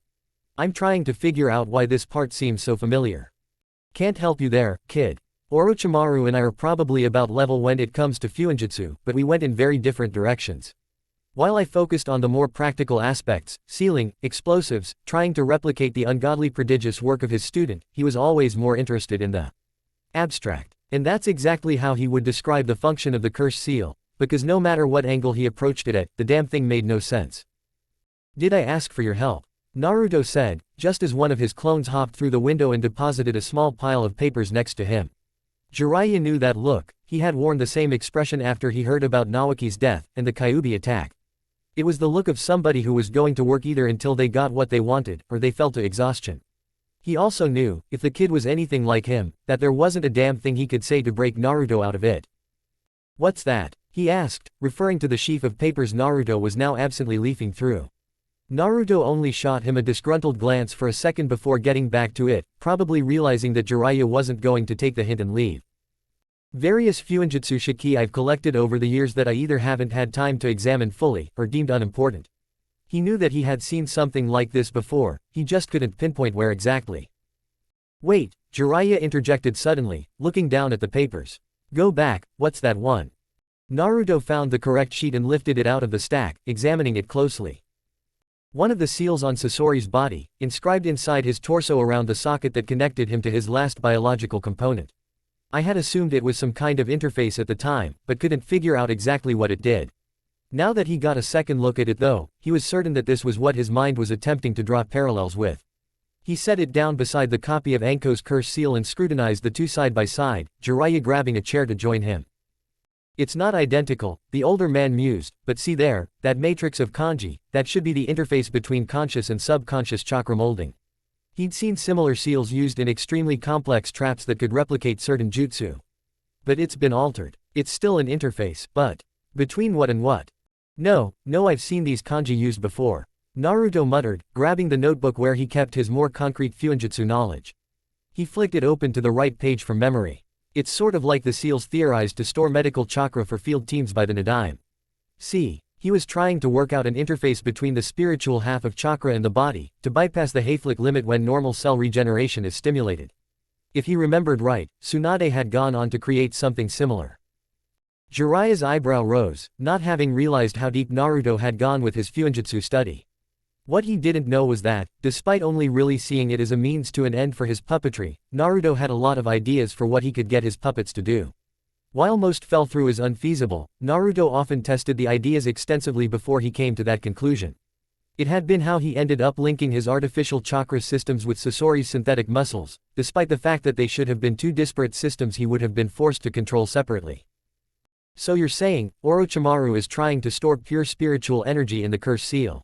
I'm trying to figure out why this part seems so familiar. Can't help you there, kid. Orochimaru and I are probably about level when it comes to Fuinjutsu, but we went in very different directions. While I focused on the more practical aspects, sealing, explosives, trying to replicate the ungodly prodigious work of his student, he was always more interested in the Abstract. And that's exactly how he would describe the function of the cursed seal, because no matter what angle he approached it at, the damn thing made no sense. Did I ask for your help? Naruto said, just as one of his clones hopped through the window and deposited a small pile of papers next to him. Jiraiya knew that look. He had worn the same expression after he heard about Naoki's death and the Kyuubi attack. It was the look of somebody who was going to work either until they got what they wanted, or they fell to exhaustion. He also knew, if the kid was anything like him, that there wasn't a damn thing he could say to break Naruto out of it. What's that? He asked, referring to the sheaf of papers Naruto was now absently leafing through. Naruto only shot him a disgruntled glance for a second before getting back to it, probably realizing that Jiraiya wasn't going to take the hint and leave. Various Fuinjutsu shiki I've collected over the years that I either haven't had time to examine fully, or deemed unimportant. He knew that he had seen something like this before, he just couldn't pinpoint where exactly. Wait, Jiraiya interjected suddenly, looking down at the papers. Go back, what's that one? Naruto found the correct sheet and lifted it out of the stack, examining it closely. One of the seals on Sasori's body, inscribed inside his torso around the socket that connected him to his last biological component. I had assumed it was some kind of interface at the time, but couldn't figure out exactly what it did. Now that he got a second look at it though, he was certain that this was what his mind was attempting to draw parallels with. He set it down beside the copy of Anko's cursed seal and scrutinized the two side by side, Jiraiya grabbing a chair to join him. It's not identical, the older man mused, but see there, that matrix of kanji, that should be the interface between conscious and subconscious chakra molding. He'd seen similar seals used in extremely complex traps that could replicate certain jutsu. But it's been altered. It's still an interface, but between what and what? No, I've seen these kanji used before. Naruto muttered, grabbing the notebook where he kept his more concrete Fuinjutsu knowledge. He flicked it open to the right page from memory. It's sort of like the seals theorized to store medical chakra for field teams by the Nadaime. See, he was trying to work out an interface between the spiritual half of chakra and the body, to bypass the Hayflick limit when normal cell regeneration is stimulated. If he remembered right, Tsunade had gone on to create something similar. Jiraiya's eyebrow rose, not having realized how deep Naruto had gone with his Fuinjutsu study. What he didn't know was that, despite only really seeing it as a means to an end for his puppetry, Naruto had a lot of ideas for what he could get his puppets to do. While most fell through as unfeasible, Naruto often tested the ideas extensively before he came to that conclusion. It had been how he ended up linking his artificial chakra systems with Sasori's synthetic muscles, despite the fact that they should have been two disparate systems he would have been forced to control separately. So you're saying, Orochimaru is trying to store pure spiritual energy in the cursed seal.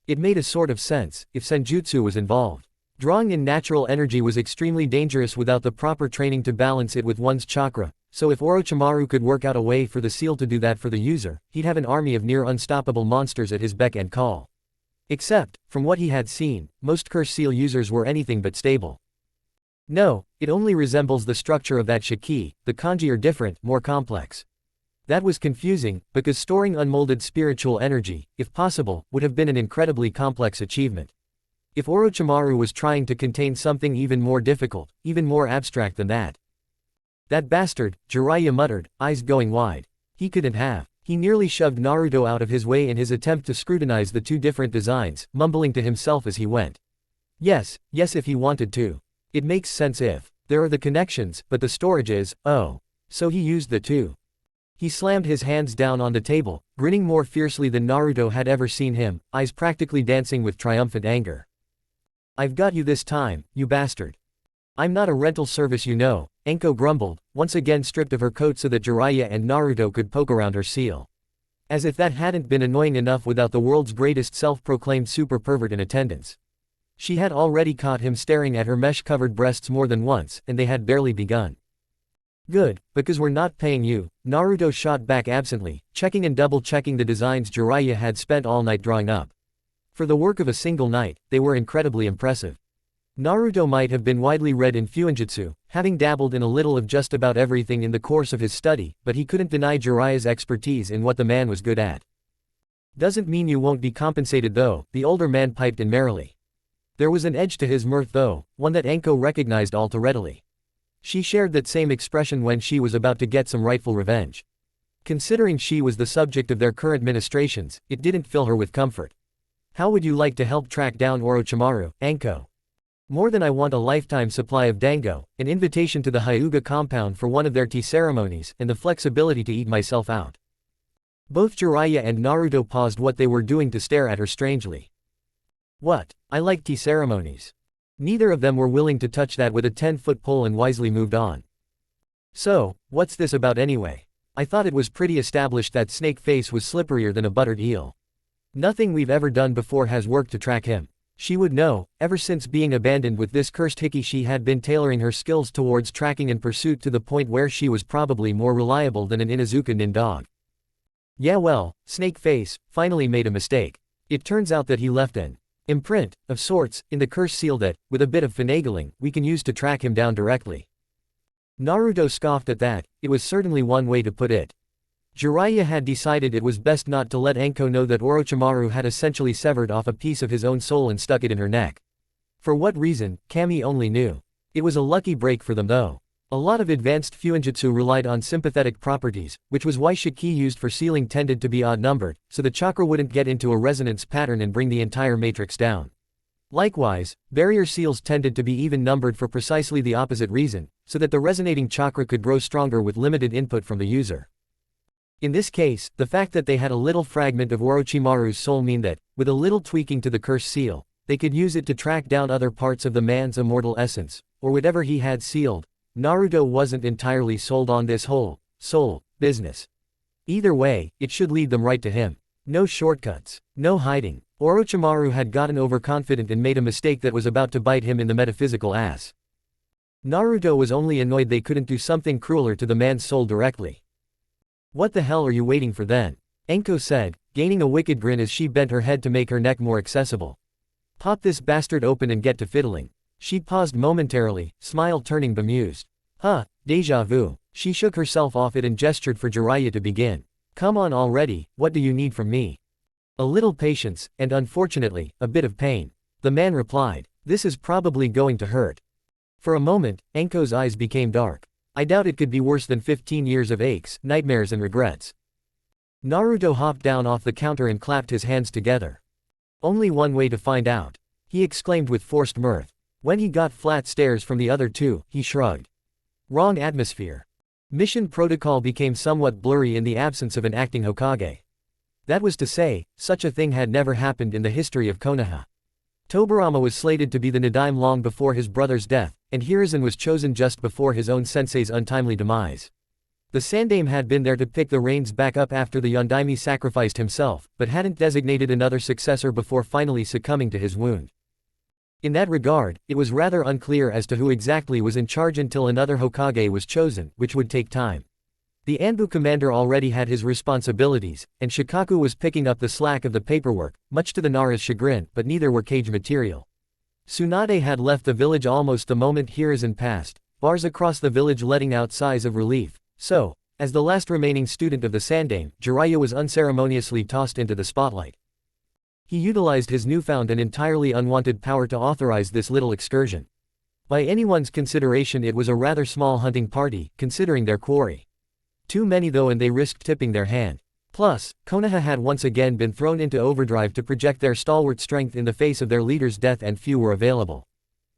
It made a sort of sense, if senjutsu was involved. Drawing in natural energy was extremely dangerous without the proper training to balance it with one's chakra, so if Orochimaru could work out a way for the seal to do that for the user, he'd have an army of near unstoppable monsters at his beck and call. Except, from what he had seen, most cursed seal users were anything but stable. No, it only resembles the structure of that shiki, the kanji are different, more complex. That was confusing, because storing unmolded spiritual energy, if possible, would have been an incredibly complex achievement. If Orochimaru was trying to contain something even more difficult, even more abstract than that. That bastard, Jiraiya muttered, eyes going wide. He couldn't have. He nearly shoved Naruto out of his way in his attempt to scrutinize the two different designs, mumbling to himself as he went. Yes, if he wanted to. It makes sense if. There are the connections, but the storage is, oh. So he used the two. He slammed his hands down on the table, grinning more fiercely than Naruto had ever seen him, eyes practically dancing with triumphant anger. I've got you this time, you bastard. I'm not a rental service you know, Anko grumbled, once again stripped of her coat so that Jiraiya and Naruto could poke around her seal. As if that hadn't been annoying enough without the world's greatest self-proclaimed super pervert in attendance. She had already caught him staring at her mesh-covered breasts more than once, and they had barely begun. Good, because we're not paying you, Naruto shot back absently, checking and double-checking the designs Jiraiya had spent all night drawing up. For the work of a single night, they were incredibly impressive. Naruto might have been widely read in Fuinjutsu, having dabbled in a little of just about everything in the course of his study, but he couldn't deny Jiraiya's expertise in what the man was good at. Doesn't mean you won't be compensated though, the older man piped in merrily. There was an edge to his mirth though, one that Anko recognized all too readily. She shared that same expression when she was about to get some rightful revenge. Considering she was the subject of their current ministrations, it didn't fill her with comfort. How would you like to help track down Orochimaru, Anko? More than I want a lifetime supply of dango, an invitation to the Hyuga compound for one of their tea ceremonies, and the flexibility to eat myself out. Both Jiraiya and Naruto paused what they were doing to stare at her strangely. What? I like tea ceremonies. Neither of them were willing to touch that with a 10-foot pole and wisely moved on. So, what's this about anyway? I thought it was pretty established that Snake Face was slipperier than a buttered eel. Nothing we've ever done before has worked to track him. She would know, ever since being abandoned with this cursed hickey she had been tailoring her skills towards tracking and pursuit to the point where she was probably more reliable than an Inuzuka nin dog. Yeah well, Snake Face finally made a mistake. It turns out that he left an imprint, of sorts, in the curse seal that, with a bit of finagling, we can use to track him down directly. Naruto scoffed at that. It was certainly one way to put it. Jiraiya had decided it was best not to let Anko know that Orochimaru had essentially severed off a piece of his own soul and stuck it in her neck. For what reason, Kami only knew. It was a lucky break for them though. A lot of advanced Fuinjutsu relied on sympathetic properties, which was why Shiki used for sealing tended to be odd-numbered, so the chakra wouldn't get into a resonance pattern and bring the entire matrix down. Likewise, barrier seals tended to be even-numbered for precisely the opposite reason, so that the resonating chakra could grow stronger with limited input from the user. In this case, the fact that they had a little fragment of Orochimaru's soul mean that, with a little tweaking to the curse seal, they could use it to track down other parts of the man's immortal essence, or whatever he had sealed. Naruto wasn't entirely sold on this whole soul business. Either way, it should lead them right to him. No shortcuts. No hiding. Orochimaru had gotten overconfident and made a mistake that was about to bite him in the metaphysical ass. Naruto was only annoyed they couldn't do something crueler to the man's soul directly. What the hell are you waiting for then? Anko said, gaining a wicked grin as she bent her head to make her neck more accessible. Pop this bastard open and get to fiddling. She paused momentarily, smile turning bemused. Huh, déjà vu. She shook herself off it and gestured for Jiraiya to begin. Come on already, what do you need from me? A little patience, and unfortunately, a bit of pain. The man replied. This is probably going to hurt. For a moment, Anko's eyes became dark. I doubt it could be worse than 15 years of aches, nightmares and regrets. Naruto hopped down off the counter and clapped his hands together. Only one way to find out. He exclaimed with forced mirth. When he got flat stares from the other two, he shrugged. Wrong atmosphere. Mission protocol became somewhat blurry in the absence of an acting Hokage. That was to say, such a thing had never happened in the history of Konoha. Tobirama was slated to be the Nidaime long before his brother's death, and Hiruzen was chosen just before his own sensei's untimely demise. The Sandaime had been there to pick the reins back up after the Yondaime sacrificed himself, but hadn't designated another successor before finally succumbing to his wound. In that regard, it was rather unclear as to who exactly was in charge until another Hokage was chosen, which would take time. The Anbu commander already had his responsibilities, and Shikaku was picking up the slack of the paperwork, much to the Nara's chagrin, but neither were cage material. Tsunade had left the village almost the moment Hiruzen passed, bars across the village letting out sighs of relief, so, as the last remaining student of the Sandaime, Jiraiya was unceremoniously tossed into the spotlight. He utilized his newfound and entirely unwanted power to authorize this little excursion. By anyone's consideration it was a rather small hunting party, considering their quarry. Too many though, and they risked tipping their hand. Plus, Konoha had once again been thrown into overdrive to project their stalwart strength in the face of their leader's death, and few were available.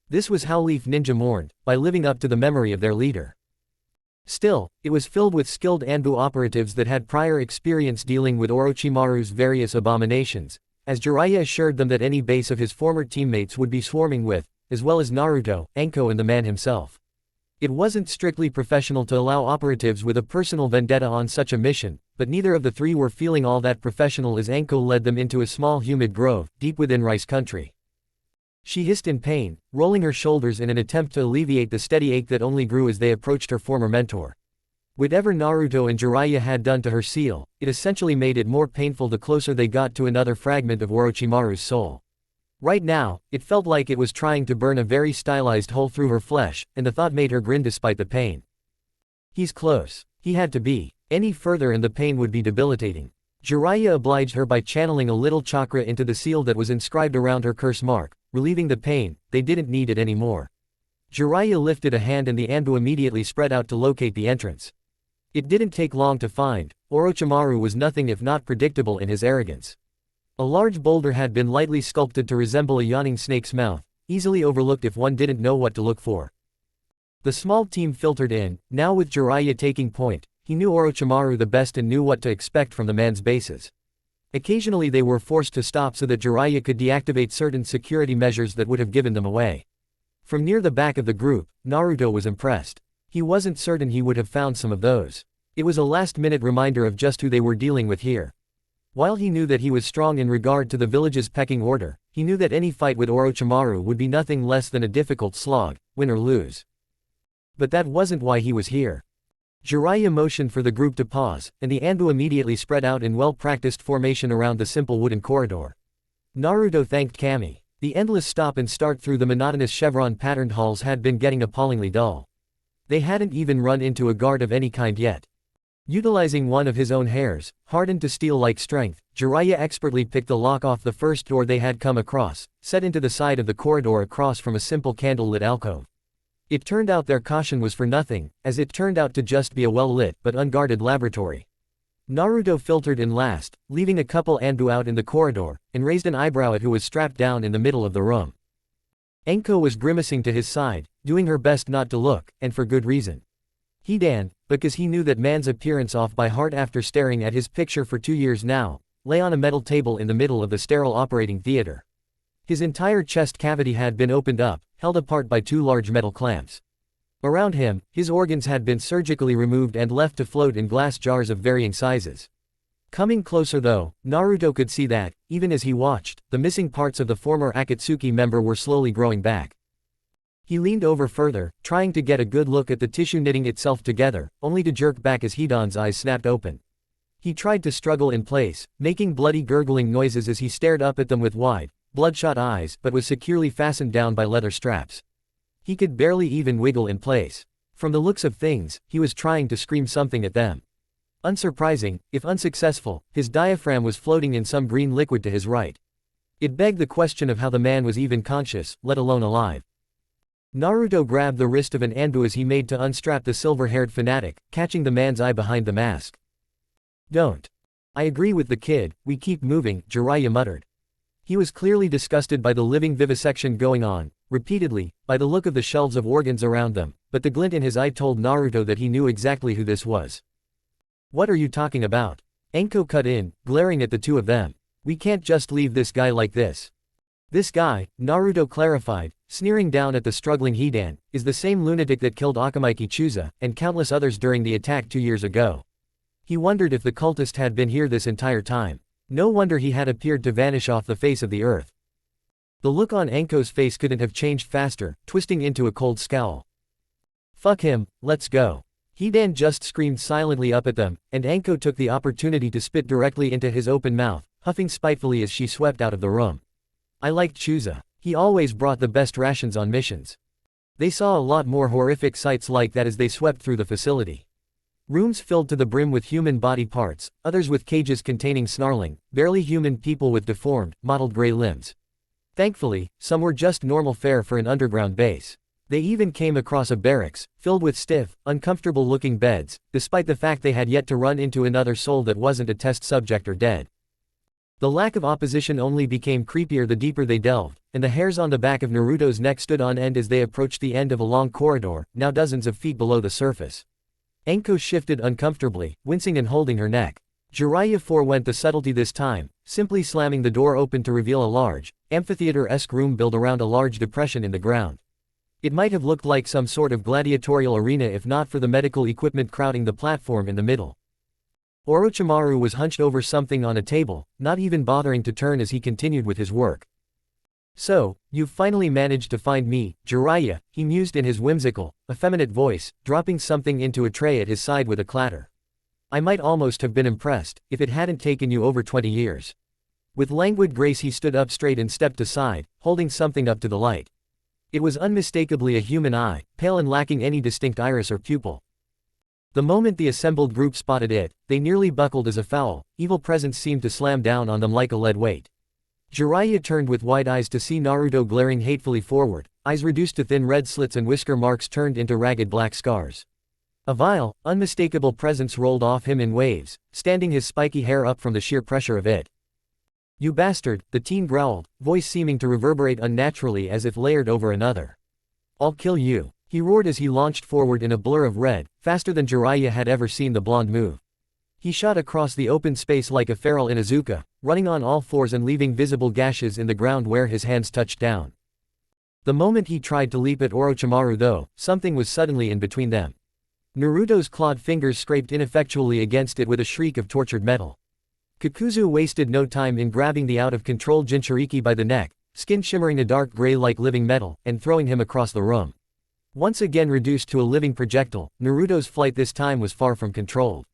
This was how Leaf Ninja mourned, by living up to the memory of their leader. Still, it was filled with skilled Anbu operatives that had prior experience dealing with Orochimaru's various abominations, as Jiraiya assured them that any base of his former teammates would be swarming with, as well as Naruto, Anko and the man himself. It wasn't strictly professional to allow operatives with a personal vendetta on such a mission, but neither of the three were feeling all that professional as Anko led them into a small humid grove, deep within rice country. She hissed in pain, rolling her shoulders in an attempt to alleviate the steady ache that only grew as they approached her former mentor. Whatever Naruto and Jiraiya had done to her seal, it essentially made it more painful the closer they got to another fragment of Orochimaru's soul. Right now, it felt like it was trying to burn a very stylized hole through her flesh, and the thought made her grin despite the pain. He's close. He had to be. Any further and the pain would be debilitating. Jiraiya obliged her by channeling a little chakra into the seal that was inscribed around her curse mark, relieving the pain. They didn't need it anymore. Jiraiya lifted a hand and the Anbu immediately spread out to locate the entrance. It didn't take long to find. Orochimaru was nothing if not predictable in his arrogance. A large boulder had been lightly sculpted to resemble a yawning snake's mouth, easily overlooked if one didn't know what to look for. The small team filtered in, now with Jiraiya taking point. He knew Orochimaru the best and knew what to expect from the man's bases. Occasionally they were forced to stop so that Jiraiya could deactivate certain security measures that would have given them away. From near the back of the group, Naruto was impressed. He wasn't certain he would have found some of those. It was a last-minute reminder of just who they were dealing with here. While he knew that he was strong in regard to the village's pecking order, he knew that any fight with Orochimaru would be nothing less than a difficult slog, win or lose. But that wasn't why he was here. Jiraiya motioned for the group to pause, and the Anbu immediately spread out in well-practiced formation around the simple wooden corridor. Naruto thanked Kami. The endless stop and start through the monotonous chevron-patterned halls had been getting appallingly dull. They hadn't even run into a guard of any kind yet. Utilizing one of his own hairs, hardened to steel-like strength, Jiraiya expertly picked the lock off the first door they had come across, set into the side of the corridor across from a simple candle-lit alcove. It turned out their caution was for nothing, as it turned out to just be a well-lit but unguarded laboratory. Naruto filtered in last, leaving a couple Anbu out in the corridor, and raised an eyebrow at who was strapped down in the middle of the room. Enko was grimacing to his side, doing her best not to look, and for good reason. Hidan, because he knew that man's appearance off by heart after staring at his picture for 2 years now, lay on a metal table in the middle of the sterile operating theater. His entire chest cavity had been opened up, held apart by 2 large metal clamps. Around him, his organs had been surgically removed and left to float in glass jars of varying sizes. Coming closer though, Naruto could see that, even as he watched, the missing parts of the former Akatsuki member were slowly growing back. He leaned over further, trying to get a good look at the tissue knitting itself together, only to jerk back as Hidan's eyes snapped open. He tried to struggle in place, making bloody gurgling noises as he stared up at them with wide, bloodshot eyes, but was securely fastened down by leather straps. He could barely even wiggle in place. From the looks of things, he was trying to scream something at them. Unsurprising, if unsuccessful, his diaphragm was floating in some green liquid to his right. It begged the question of how the man was even conscious, let alone alive. Naruto grabbed the wrist of an Anbu as he made to unstrap the silver-haired fanatic, catching the man's eye behind the mask. "Don't. I agree with the kid, we keep moving," Jiraiya muttered. He was clearly disgusted by the living vivisection going on, repeatedly, by the look of the shelves of organs around them, but the glint in his eye told Naruto that he knew exactly who this was. "What are you talking about?" Enko cut in, glaring at the two of them. "We can't just leave this guy like this." "This guy," Naruto clarified, sneering down at the struggling Hidan, "is the same lunatic that killed Akamaiki Chusa, and countless others during the attack 2 years ago." He wondered if the cultist had been here this entire time. No wonder he had appeared to vanish off the face of the earth. The look on Enko's face couldn't have changed faster, twisting into a cold scowl. "Fuck him, let's go." Hidan just screamed silently up at them, and Enko took the opportunity to spit directly into his open mouth, huffing spitefully as she swept out of the room. "I liked Chusa. He always brought the best rations on missions." They saw a lot more horrific sights like that as they swept through the facility. Rooms filled to the brim with human body parts, others with cages containing snarling, barely human people with deformed, mottled gray limbs. Thankfully, some were just normal fare for an underground base. They even came across a barracks, filled with stiff, uncomfortable-looking beds, despite the fact they had yet to run into another soul that wasn't a test subject or dead. The lack of opposition only became creepier the deeper they delved, and the hairs on the back of Naruto's neck stood on end as they approached the end of a long corridor, now dozens of feet below the surface. Enko shifted uncomfortably, wincing and holding her neck. Jiraiya forewent the subtlety this time, simply slamming the door open to reveal a large, amphitheater-esque room built around a large depression in the ground. It might have looked like some sort of gladiatorial arena if not for the medical equipment crowding the platform in the middle. Orochimaru was hunched over something on a table, not even bothering to turn as he continued with his work. "So, you've finally managed to find me, Jiraiya," he mused in his whimsical, effeminate voice, dropping something into a tray at his side with a clatter. "I might almost have been impressed, if it hadn't taken you over 20 years. With languid grace he stood up straight and stepped aside, holding something up to the light. It was unmistakably a human eye, pale and lacking any distinct iris or pupil. The moment the assembled group spotted it, they nearly buckled as a foul, evil presence seemed to slam down on them like a lead weight. Jiraiya turned with wide eyes to see Naruto glaring hatefully forward, eyes reduced to thin red slits and whisker marks turned into ragged black scars. A vile, unmistakable presence rolled off him in waves, standing his spiky hair up from the sheer pressure of it. You bastard, the teen growled, voice seeming to reverberate unnaturally as if layered over another. I'll kill you, he roared as he launched forward in a blur of red, faster than Jiraiya had ever seen the blonde move. He shot across the open space like a feral Inuzuka, running on all fours and leaving visible gashes in the ground where his hands touched down. The moment he tried to leap at Orochimaru though, something was suddenly in between them. Naruto's clawed fingers scraped ineffectually against it with a shriek of tortured metal. Kikuzu wasted no time in grabbing the out-of-control Jinchuriki by the neck, skin shimmering a dark gray like living metal, and throwing him across the room. Once again reduced to a living projectile, Naruto's flight this time was far from controlled.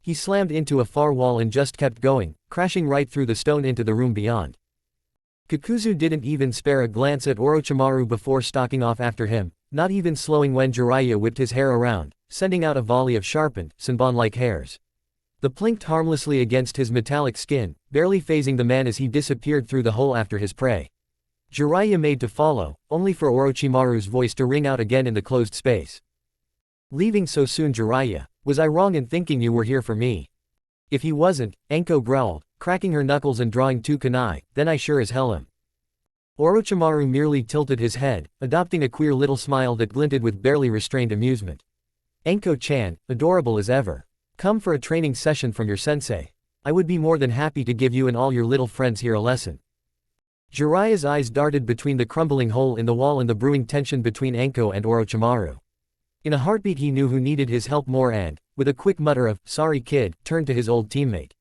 He slammed into a far wall and just kept going, crashing right through the stone into the room beyond. Kikuzu didn't even spare a glance at Orochimaru before stalking off after him, not even slowing when Jiraiya whipped his hair around, sending out a volley of sharpened, Senbon-like hairs. The plinked harmlessly against his metallic skin, barely phasing the man as he disappeared through the hole after his prey. Jiraiya made to follow, only for Orochimaru's voice to ring out again in the closed space. Leaving so soon, Jiraiya? Was I wrong in thinking you were here for me? If he wasn't, Anko growled, cracking her knuckles and drawing two kunai, then I sure as hell am. Orochimaru merely tilted his head, adopting a queer little smile that glinted with barely restrained amusement. Anko-chan, adorable as ever. Come for a training session from your sensei. I would be more than happy to give you and all your little friends here a lesson. Jiraiya's eyes darted between the crumbling hole in the wall and the brewing tension between Anko and Orochimaru. In a heartbeat he knew who needed his help more and, with a quick mutter of, sorry kid, turned to his old teammate.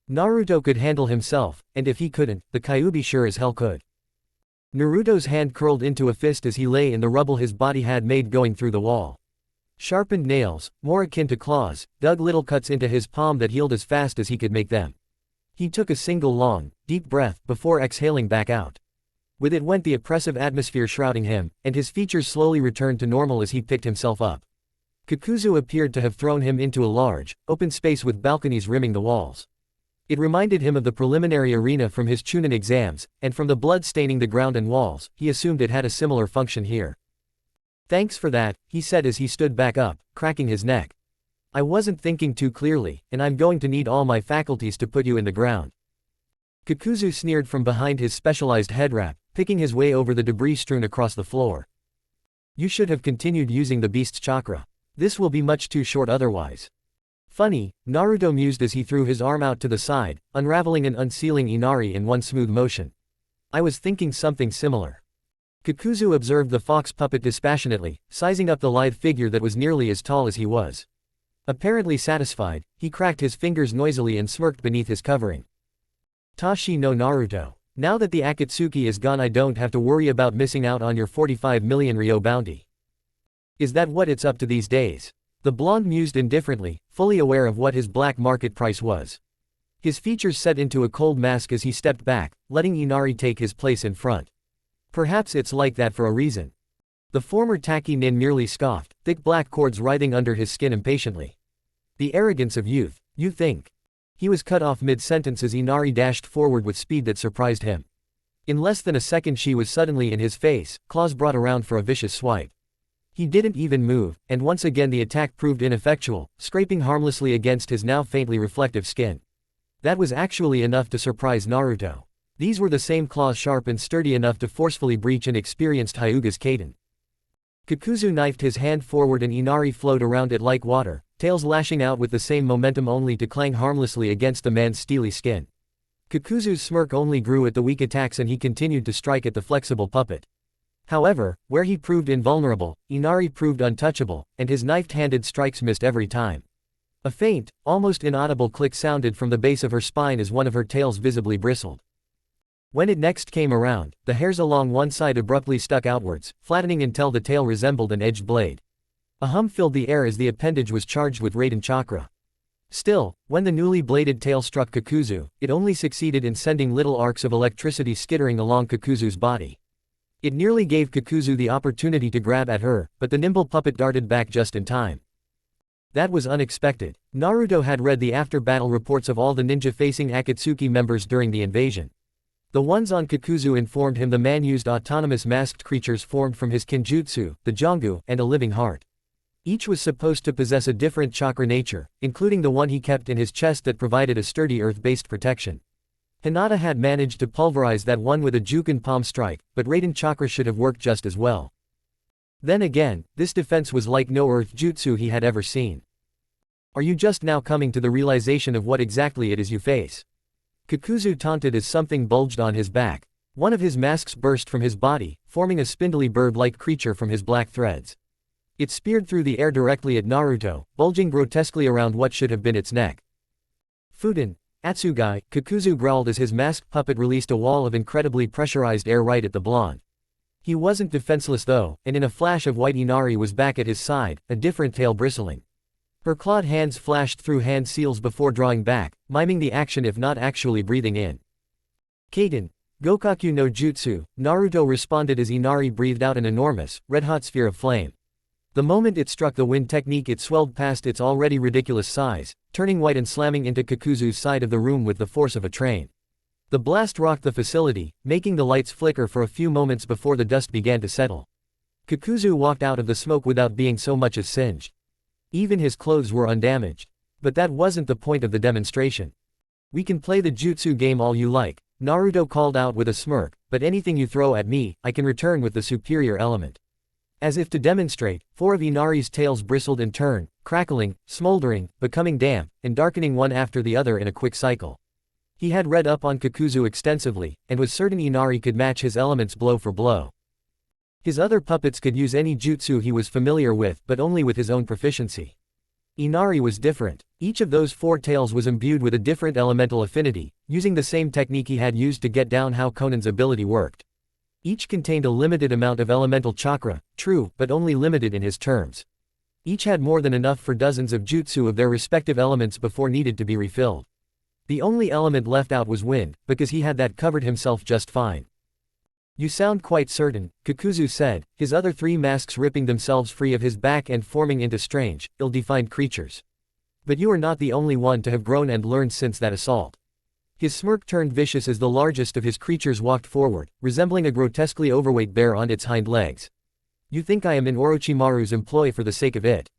Naruto could handle himself, and if he couldn't, the Kyuubi sure as hell could. Naruto's hand curled into a fist as he lay in the rubble his body had made going through the wall. Sharpened nails, more akin to claws, dug little cuts into his palm that healed as fast as he could make them. He took a single long, deep breath before exhaling back out. With it went the oppressive atmosphere shrouding him, and his features slowly returned to normal as he picked himself up. Kikuzu appeared to have thrown him into a large, open space with balconies rimming the walls. It reminded him of the preliminary arena from his Chunin exams, and from the blood staining the ground and walls, he assumed it had a similar function here. Thanks for that, he said as he stood back up, cracking his neck. I wasn't thinking too clearly, and I'm going to need all my faculties to put you in the ground. Kikuzu sneered from behind his specialized headwrap, picking his way over the debris strewn across the floor. You should have continued using the beast's chakra. This will be much too short otherwise. Funny, Naruto mused as he threw his arm out to the side, unraveling and unsealing Inari in one smooth motion. I was thinking something similar. Kikuzu observed the fox puppet dispassionately, sizing up the lithe figure that was nearly as tall as he was. Apparently satisfied, he cracked his fingers noisily and smirked beneath his covering. Tashi no Naruto. Now that the Akatsuki is gone I don't have to worry about missing out on your 45 million Ryo bounty. Is that what it's up to these days? The blonde mused indifferently, fully aware of what his black market price was. His features set into a cold mask as he stepped back, letting Inari take his place in front. Perhaps it's like that for a reason. The former tacky nin merely scoffed, thick black cords writhing under his skin impatiently. The arrogance of youth, you think? He was cut off mid-sentence as Inari dashed forward with speed that surprised him. In less than a second she was suddenly in his face, claws brought around for a vicious swipe. He didn't even move, and once again the attack proved ineffectual, scraping harmlessly against his now faintly reflective skin. That was actually enough to surprise Naruto. These were the same claws sharp and sturdy enough to forcefully breach an experienced Hyuga's Kaden. Kikuzu knifed his hand forward and Inari flowed around it like water, tails lashing out with the same momentum only to clang harmlessly against the man's steely skin. Kikuzu's smirk only grew at the weak attacks and he continued to strike at the flexible puppet. However, where he proved invulnerable, Inari proved untouchable, and his knife-handed strikes missed every time. A faint, almost inaudible click sounded from the base of her spine as one of her tails visibly bristled. When it next came around, the hairs along one side abruptly stuck outwards, flattening until the tail resembled an edged blade. A hum filled the air as the appendage was charged with Raiden chakra. Still, when the newly bladed tail struck Kikuzu, it only succeeded in sending little arcs of electricity skittering along Kikuzu's body. It nearly gave Kikuzu the opportunity to grab at her, but the nimble puppet darted back just in time. That was unexpected. Naruto had read the after-battle reports of all the ninja-facing Akatsuki members during the invasion. The ones on Kikuzu informed him the man used autonomous masked creatures formed from his kinjutsu, the Jongu, and a living heart. Each was supposed to possess a different chakra nature, including the one he kept in his chest that provided a sturdy earth-based protection. Hinata had managed to pulverize that one with a Jukin palm strike, but Raiden chakra should have worked just as well. Then again, this defense was like no earth jutsu he had ever seen. Are you just now coming to the realization of what exactly it is you face? Kikuzu taunted as something bulged on his back. One of his masks burst from his body, forming a spindly bird-like creature from his black threads. It speared through the air directly at Naruto, bulging grotesquely around what should have been its neck. Fuden, Atsugai, Kikuzu growled as his masked puppet released a wall of incredibly pressurized air right at the blonde. He wasn't defenseless though, and in a flash of white Inari was back at his side, a different tail bristling. Her clawed hands flashed through hand seals before drawing back, miming the action if not actually breathing in. Kaden, Gokaku no Jutsu, Naruto responded as Inari breathed out an enormous, red-hot sphere of flame. The moment it struck the wind technique it swelled past its already ridiculous size, turning white and slamming into Kikuzu's side of the room with the force of a train. The blast rocked the facility, making the lights flicker for a few moments before the dust began to settle. Kikuzu walked out of the smoke without being so much as singed. Even his clothes were undamaged. But that wasn't the point of the demonstration. We can play the jutsu game all you like, Naruto called out with a smirk, but anything you throw at me, I can return with the superior element. As if to demonstrate, 4 of Inari's tails bristled in turn, crackling, smoldering, becoming damp, and darkening one after the other in a quick cycle. He had read up on Kikuzu extensively, and was certain Inari could match his elements blow for blow. His other puppets could use any jutsu he was familiar with but only with his own proficiency. Inari was different. Each of those 4 tails was imbued with a different elemental affinity, using the same technique he had used to get down how Conan's ability worked. Each contained a limited amount of elemental chakra, true, but only limited in his terms. Each had more than enough for dozens of jutsu of their respective elements before needed to be refilled. The only element left out was wind, because he had that covered himself just fine. You sound quite certain, Kikuzu said, his other 3 masks ripping themselves free of his back and forming into strange, ill-defined creatures. But you are not the only one to have grown and learned since that assault. His smirk turned vicious as the largest of his creatures walked forward, resembling a grotesquely overweight bear on its hind legs. You think I am in Orochimaru's employ for the sake of it?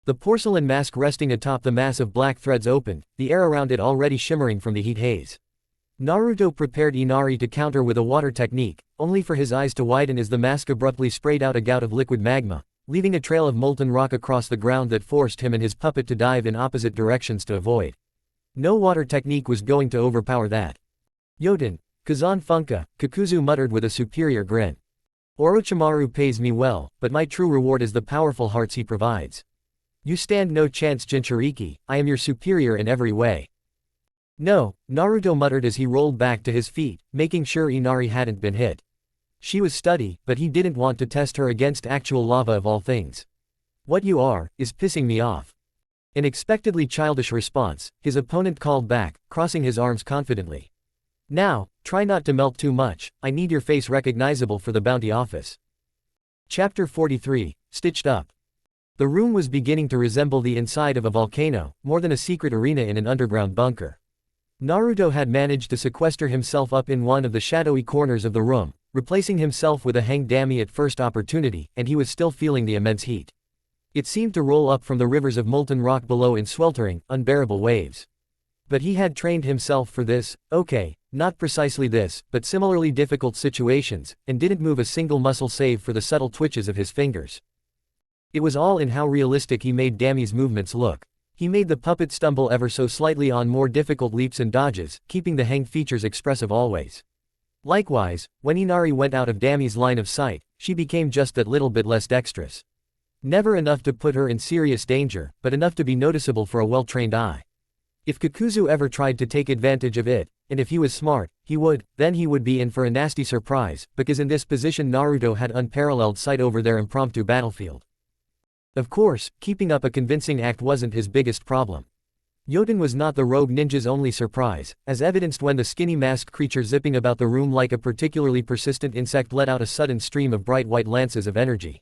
The porcelain mask resting atop the mass of black threads opened, the air around it already shimmering from the heat haze. Naruto prepared Inari to counter with a water technique, only for his eyes to widen as the mask abruptly sprayed out a gout of liquid magma, leaving a trail of molten rock across the ground that forced him and his puppet to dive in opposite directions to avoid. No water technique was going to overpower that. Yoden, Kazan Funka, Kikuzu muttered with a superior grin. Orochimaru pays me well, but my true reward is the powerful hearts he provides. You stand no chance Jinchuriki, I am your superior in every way. No, Naruto muttered as he rolled back to his feet, making sure Inari hadn't been hit. She was steady, but he didn't want to test her against actual lava of all things. What you are, is pissing me off. An expectedly childish response, his opponent called back, crossing his arms confidently. Now, try not to melt too much, I need your face recognizable for the bounty office. Chapter 43, Stitched Up. The room was beginning to resemble the inside of a volcano, more than a secret arena in an underground bunker. Naruto had managed to sequester himself up in one of the shadowy corners of the room, replacing himself with a hang dummy at first opportunity, and he was still feeling the immense heat. It seemed to roll up from the rivers of molten rock below in sweltering, unbearable waves. But he had trained himself for this, okay, not precisely this, but similarly difficult situations, and didn't move a single muscle save for the subtle twitches of his fingers. It was all in how realistic he made Dammy's movements look. He made the puppet stumble ever so slightly on more difficult leaps and dodges, keeping the hanged features expressive always. Likewise, when Inari went out of Dammy's line of sight, she became just that little bit less dexterous. Never enough to put her in serious danger, but enough to be noticeable for a well-trained eye. If Kikuzu ever tried to take advantage of it, and if he was smart, then he would be in for a nasty surprise, because in this position Naruto had unparalleled sight over their impromptu battlefield. Of course, keeping up a convincing act wasn't his biggest problem. Yoden was not the rogue ninja's only surprise, as evidenced when the skinny masked creature zipping about the room like a particularly persistent insect let out a sudden stream of bright white lances of energy.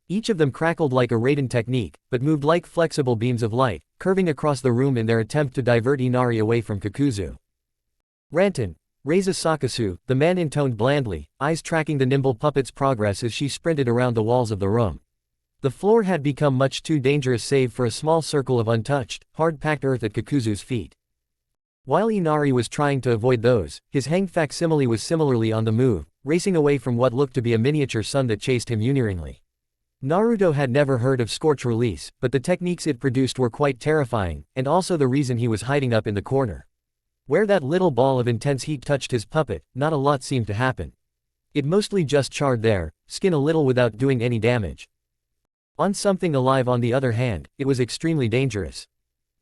Each of them crackled like a Raiden technique, but moved like flexible beams of light, curving across the room in their attempt to divert Inari away from Kikuzu. Rantan, Reiza Sakasu, the man intoned blandly, eyes tracking the nimble puppet's progress as she sprinted around the walls of the room. The floor had become much too dangerous save for a small circle of untouched, hard-packed earth at Kikuzu's feet. While Inari was trying to avoid those, his hanged facsimile was similarly on the move, racing away from what looked to be a miniature sun that chased him unerringly. Naruto had never heard of Scorch Release, but the techniques it produced were quite terrifying, and also the reason he was hiding up in the corner. Where that little ball of intense heat touched his puppet, not a lot seemed to happen. It mostly just charred there, skin a little without doing any damage. On something alive, on the other hand, it was extremely dangerous.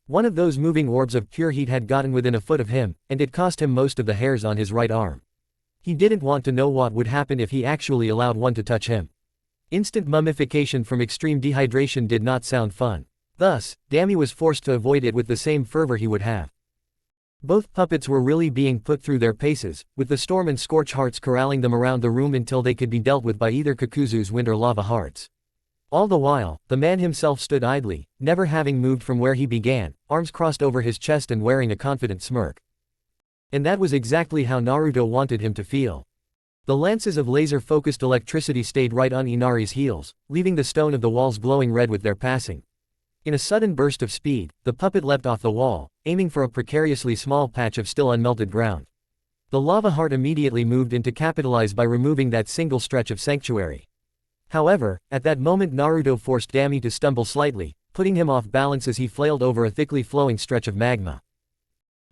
One of those moving orbs of pure heat had gotten within a foot of him, and it cost him most of the hairs on his right arm. He didn't want to know what would happen if he actually allowed one to touch him. Instant mummification from extreme dehydration did not sound fun. Thus, Dami was forced to avoid it with the same fervor he would have. Both puppets were really being put through their paces, with the Storm and Scorch hearts corralling them around the room until they could be dealt with by either Kakuzu's wind or lava hearts. All the while, the man himself stood idly, never having moved from where he began, arms crossed over his chest and wearing a confident smirk. And that was exactly how Naruto wanted him to feel. The lances of laser-focused electricity stayed right on Inari's heels, leaving the stone of the walls glowing red with their passing. In a sudden burst of speed, the puppet leapt off the wall, aiming for a precariously small patch of still unmelted ground. The lava heart immediately moved in to capitalize by removing that single stretch of sanctuary. However, at that moment Naruto forced Dami to stumble slightly, putting him off balance as he flailed over a thickly flowing stretch of magma.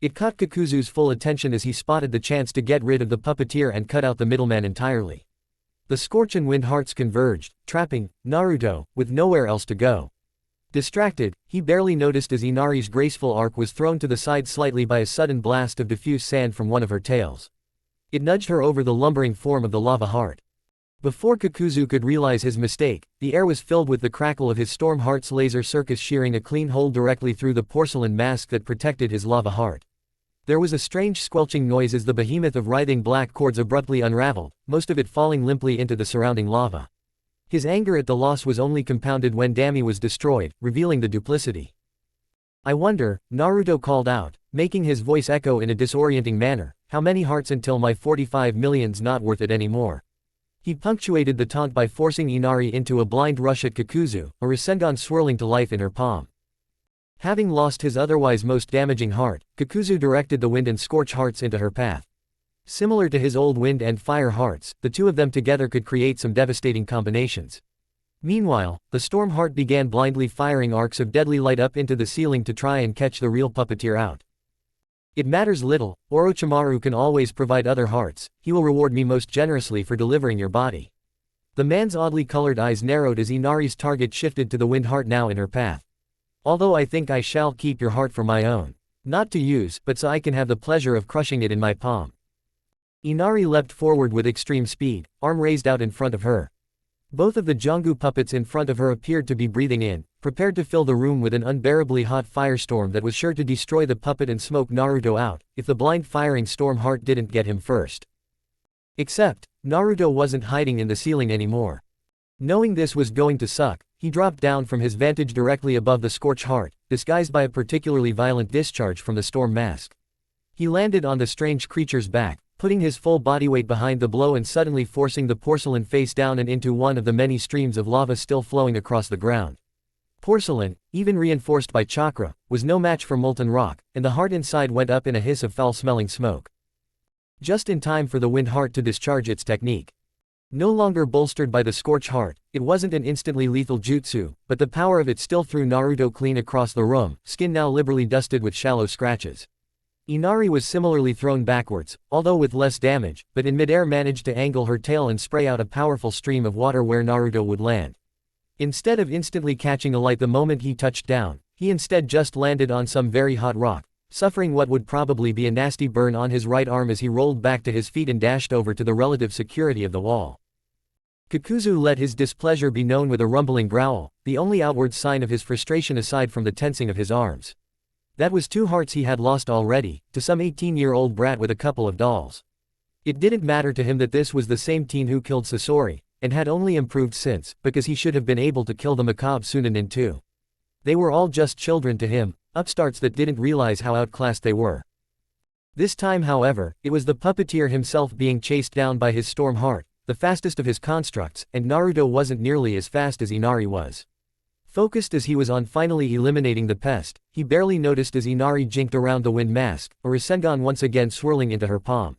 It caught Kakuzu's full attention as he spotted the chance to get rid of the puppeteer and cut out the middleman entirely. The Scorch and Wind hearts converged, trapping Naruto, with nowhere else to go. Distracted, he barely noticed as Inari's graceful arc was thrown to the side slightly by a sudden blast of diffuse sand from one of her tails. It nudged her over the lumbering form of the lava heart. Before Kakuzu could realize his mistake, the air was filled with the crackle of his Storm Heart's laser circus shearing a clean hole directly through the porcelain mask that protected his lava heart. There was a strange squelching noise as the behemoth of writhing black cords abruptly unraveled, most of it falling limply into the surrounding lava. His anger at the loss was only compounded when Dami was destroyed, revealing the duplicity. "I wonder," Naruto called out, making his voice echo in a disorienting manner, "how many hearts until my 45 million's not worth it anymore?" He punctuated the taunt by forcing Inari into a blind rush at Kakuzu, a rasengan swirling to life in her palm. Having lost his otherwise most damaging heart, Kakuzu directed the Wind and Scorch hearts into her path. Similar to his old Wind and Fire hearts, the two of them together could create some devastating combinations. Meanwhile, the Storm heart began blindly firing arcs of deadly light up into the ceiling to try and catch the real puppeteer out. "It matters little, Orochimaru can always provide other hearts, he will reward me most generously for delivering your body." The man's oddly colored eyes narrowed as Inari's target shifted to the Wind heart now in her path. "Although I think I shall keep your heart for my own. Not to use, but so I can have the pleasure of crushing it in my palm." Inari leapt forward with extreme speed, arm raised out in front of her. Both of the Jongu puppets in front of her appeared to be breathing in, prepared to fill the room with an unbearably hot firestorm that was sure to destroy the puppet and smoke Naruto out, if the blind firing Storm heart didn't get him first. Except, Naruto wasn't hiding in the ceiling anymore. Knowing this was going to suck, he dropped down from his vantage directly above the Scorch heart, disguised by a particularly violent discharge from the Storm mask. He landed on the strange creature's back, putting his full body weight behind the blow and suddenly forcing the porcelain face down and into one of the many streams of lava still flowing across the ground. Porcelain, even reinforced by chakra, was no match for molten rock, and the heart inside went up in a hiss of foul-smelling smoke. Just in time for the Wind heart to discharge its technique. No longer bolstered by the Scorch heart, it wasn't an instantly lethal jutsu, but the power of it still threw Naruto clean across the room, skin now liberally dusted with shallow scratches. Inari was similarly thrown backwards, although with less damage, but in midair managed to angle her tail and spray out a powerful stream of water where Naruto would land. Instead of instantly catching alight the moment he touched down, he instead just landed on some very hot rock, suffering what would probably be a nasty burn on his right arm as he rolled back to his feet and dashed over to the relative security of the wall. Kakuzu let his displeasure be known with a rumbling growl, the only outward sign of his frustration aside from the tensing of his arms. That was 2 hearts he had lost already, to some 18-year-old brat with a couple of dolls. It didn't matter to him that this was the same teen who killed Sasori, and had only improved since, because he should have been able to kill the macabre Sunanin too. They were all just children to him, upstarts that didn't realize how outclassed they were. This time however, it was the puppeteer himself being chased down by his Storm heart, the fastest of his constructs, and Naruto wasn't nearly as fast as Inari was. Focused as he was on finally eliminating the pest, he barely noticed as Inari jinked around the wind mask, a rasengan once again swirling into her palm.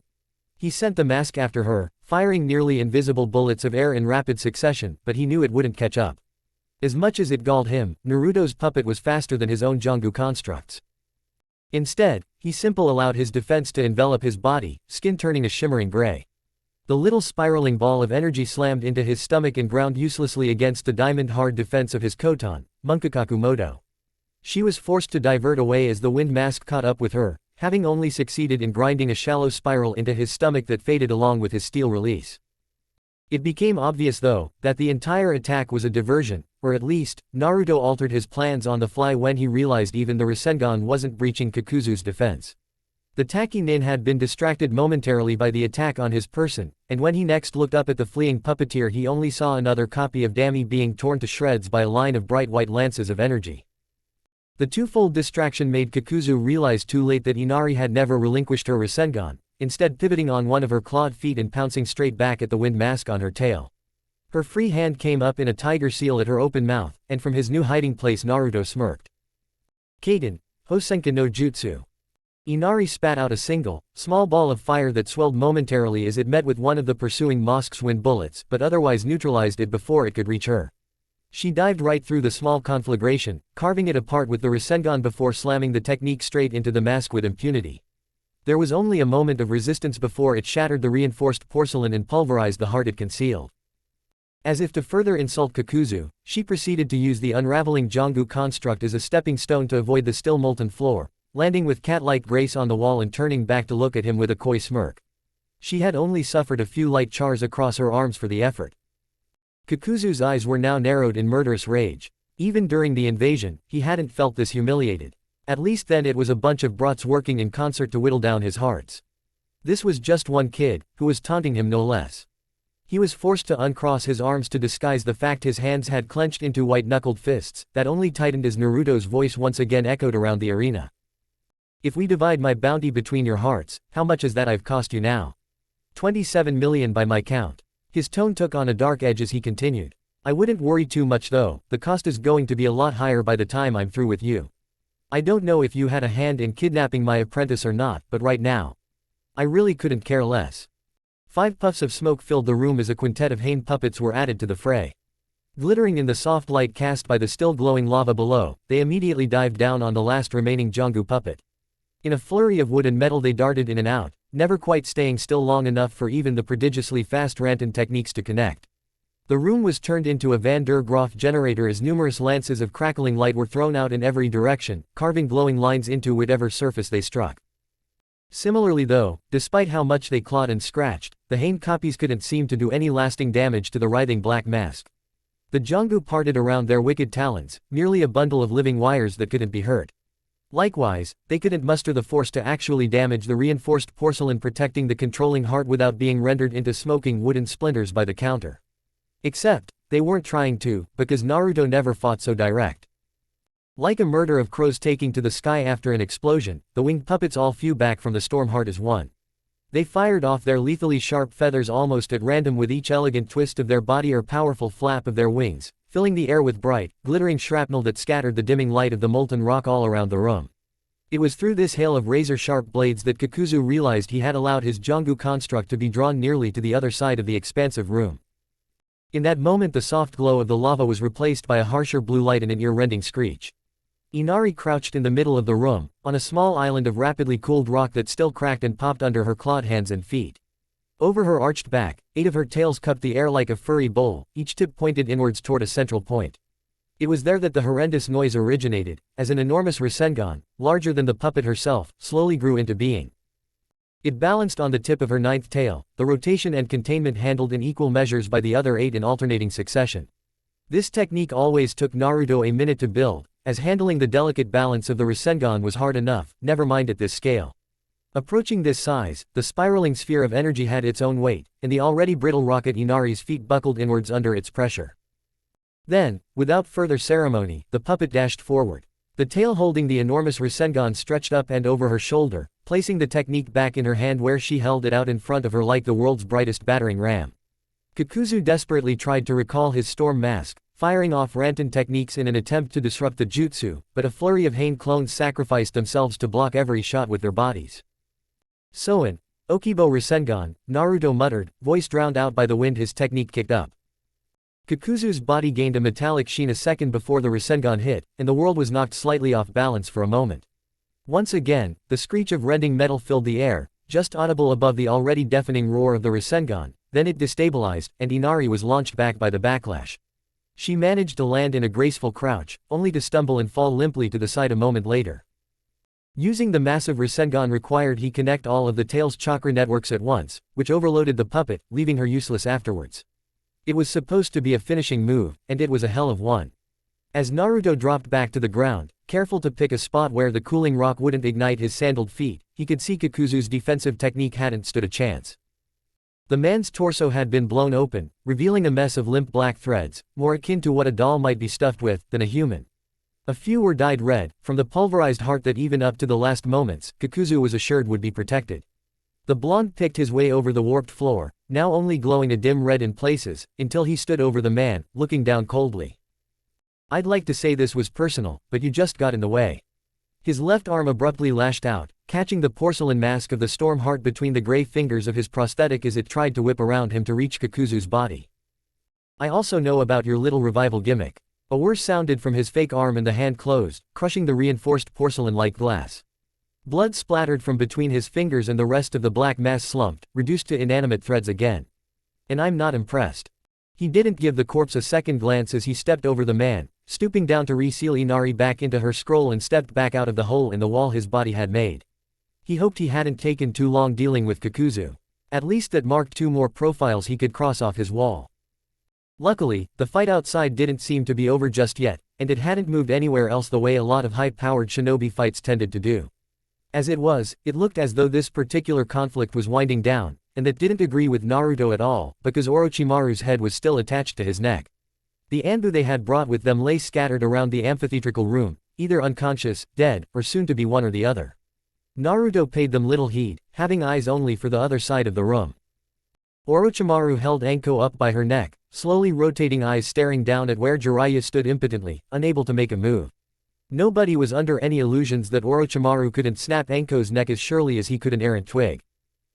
He sent the mask after her, firing nearly invisible bullets of air in rapid succession, but he knew it wouldn't catch up. As much as it galled him, Naruto's puppet was faster than his own Jangu constructs. Instead, he simply allowed his defense to envelop his body, skin turning a shimmering gray. The little spiraling ball of energy slammed into his stomach and ground uselessly against the diamond-hard defense of his kotan, Munkakaku Moto. She was forced to divert away as the wind mask caught up with her, having only succeeded in grinding a shallow spiral into his stomach that faded along with his steel release. It became obvious though, that the entire attack was a diversion, or at least, Naruto altered his plans on the fly when he realized even the rasengan wasn't breaching Kakuzu's defense. The Taki Nin had been distracted momentarily by the attack on his person, and when he next looked up at the fleeing puppeteer he only saw another copy of Dami being torn to shreds by a line of bright white lances of energy. The twofold distraction made Kakuzu realize too late that Inari had never relinquished her rasengan, instead pivoting on one of her clawed feet and pouncing straight back at the wind mask on her tail. Her free hand came up in a tiger seal at her open mouth, and from his new hiding place Naruto smirked. Kaden, Hosenka no Jutsu. Inari spat out a single, small ball of fire that swelled momentarily as it met with one of the pursuing mosque's wind bullets but otherwise neutralized it before it could reach her. She dived right through the small conflagration, carving it apart with the rasengan before slamming the technique straight into the mask with impunity. There was only a moment of resistance before it shattered the reinforced porcelain and pulverized the heart it concealed. As if to further insult Kakuzu, she proceeded to use the unraveling Jangu construct as a stepping stone to avoid the still molten floor, landing with cat-like grace on the wall and turning back to look at him with a coy smirk. She had only suffered a few light chars across her arms for the effort. Kakuzu's eyes were now narrowed in murderous rage. Even during the invasion, he hadn't felt this humiliated. At least then it was a bunch of brats working in concert to whittle down his hearts. This was just one kid, who was taunting him no less. He was forced to uncross his arms to disguise the fact his hands had clenched into white-knuckled fists, that only tightened as Naruto's voice once again echoed around the arena. If we divide my bounty between your hearts, how much is that I've cost you now? 27 million by my count. His tone took on a dark edge as he continued. I wouldn't worry too much though, the cost is going to be a lot higher by the time I'm through with you. I don't know if you had a hand in kidnapping my apprentice or not, but right now, I really couldn't care less. 5 puffs of smoke filled the room as a quintet of Hane puppets were added to the fray. Glittering in the soft light cast by the still glowing lava below, they immediately dived down on the last remaining Jangu puppet. In a flurry of wood and metal they darted in and out, never quite staying still long enough for even the prodigiously fast Rantan techniques to connect. The room was turned into a Van der Graaf generator as numerous lances of crackling light were thrown out in every direction, carving glowing lines into whatever surface they struck. Similarly though, despite how much they clawed and scratched, the Hane copies couldn't seem to do any lasting damage to the writhing black mask. The Jangu parted around their wicked talons, merely a bundle of living wires that couldn't be hurt. Likewise, they couldn't muster the force to actually damage the reinforced porcelain protecting the controlling heart without being rendered into smoking wooden splinters by the counter. Except, they weren't trying to, because Naruto never fought so direct. Like a murder of crows taking to the sky after an explosion, the winged puppets all flew back from the storm heart as one. They fired off their lethally sharp feathers almost at random with each elegant twist of their body or powerful flap of their wings, filling the air with bright, glittering shrapnel that scattered the dimming light of the molten rock all around the room. It was through this hail of razor-sharp blades that Kakuzu realized he had allowed his Jangu construct to be drawn nearly to the other side of the expansive room. In that moment the soft glow of the lava was replaced by a harsher blue light and an ear-rending screech. Inari crouched in the middle of the room, on a small island of rapidly cooled rock that still cracked and popped under her clawed hands and feet. Over her arched back, 8 of her tails cupped the air like a furry bowl, each tip pointed inwards toward a central point. It was there that the horrendous noise originated, as an enormous rasengan, larger than the puppet herself, slowly grew into being. It balanced on the tip of her 9th tail, the rotation and containment handled in equal measures by the other 8 in alternating succession. This technique always took Naruto a minute to build, as handling the delicate balance of the rasengan was hard enough, never mind at this scale. Approaching this size, the spiraling sphere of energy had its own weight, and the already brittle rock at Inari's feet buckled inwards under its pressure. Then, without further ceremony, the puppet dashed forward. The tail holding the enormous rasengan stretched up and over her shoulder, placing the technique back in her hand where she held it out in front of her like the world's brightest battering ram. Kakuzu desperately tried to recall his storm mask, firing off Rantan techniques in an attempt to disrupt the jutsu, but a flurry of Hane clones sacrificed themselves to block every shot with their bodies. Soin, Okibo Rasengan, Naruto muttered, voice drowned out by the wind. His technique kicked up. Kakuzu's body gained a metallic sheen a second before the Rasengan hit, and the world was knocked slightly off balance for a moment. Once again, the screech of rending metal filled the air, just audible above the already deafening roar of the Rasengan, then it destabilized, and Inari was launched back by the backlash. She managed to land in a graceful crouch, only to stumble and fall limply to the side a moment later. Using the massive Rasengan required he connect all of the tail's chakra networks at once, which overloaded the puppet, leaving her useless afterwards. It was supposed to be a finishing move, and it was a hell of one. As Naruto dropped back to the ground, careful to pick a spot where the cooling rock wouldn't ignite his sandaled feet, he could see Kakuzu's defensive technique hadn't stood a chance. The man's torso had been blown open, revealing a mess of limp black threads, more akin to what a doll might be stuffed with, than a human. A few were dyed red, from the pulverized heart that even up to the last moments, Kakuzu was assured would be protected. The blonde picked his way over the warped floor, now only glowing a dim red in places, until he stood over the man, looking down coldly. I'd like to say this was personal, but you just got in the way. His left arm abruptly lashed out, catching the porcelain mask of the storm heart between the gray fingers of his prosthetic as it tried to whip around him to reach Kakuzu's body. I also know about your little revival gimmick. A whir sounded from his fake arm and the hand closed, crushing the reinforced porcelain-like glass. Blood splattered from between his fingers and the rest of the black mass slumped, reduced to inanimate threads again. And I'm not impressed. He didn't give the corpse a second glance as he stepped over the man, stooping down to reseal Inari back into her scroll and stepped back out of the hole in the wall his body had made. He hoped he hadn't taken too long dealing with Kakuzu. At least that marked 2 more profiles he could cross off his wall. Luckily, the fight outside didn't seem to be over just yet, and it hadn't moved anywhere else the way a lot of high-powered shinobi fights tended to do. As it was, it looked as though this particular conflict was winding down, and that didn't agree with Naruto at all, because Orochimaru's head was still attached to his neck. The Anbu they had brought with them lay scattered around the amphitheatrical room, either unconscious, dead, or soon to be one or the other. Naruto paid them little heed, having eyes only for the other side of the room. Orochimaru held Anko up by her neck, slowly rotating eyes staring down at where Jiraiya stood impotently, unable to make a move. Nobody was under any illusions that Orochimaru couldn't snap Anko's neck as surely as he could an errant twig.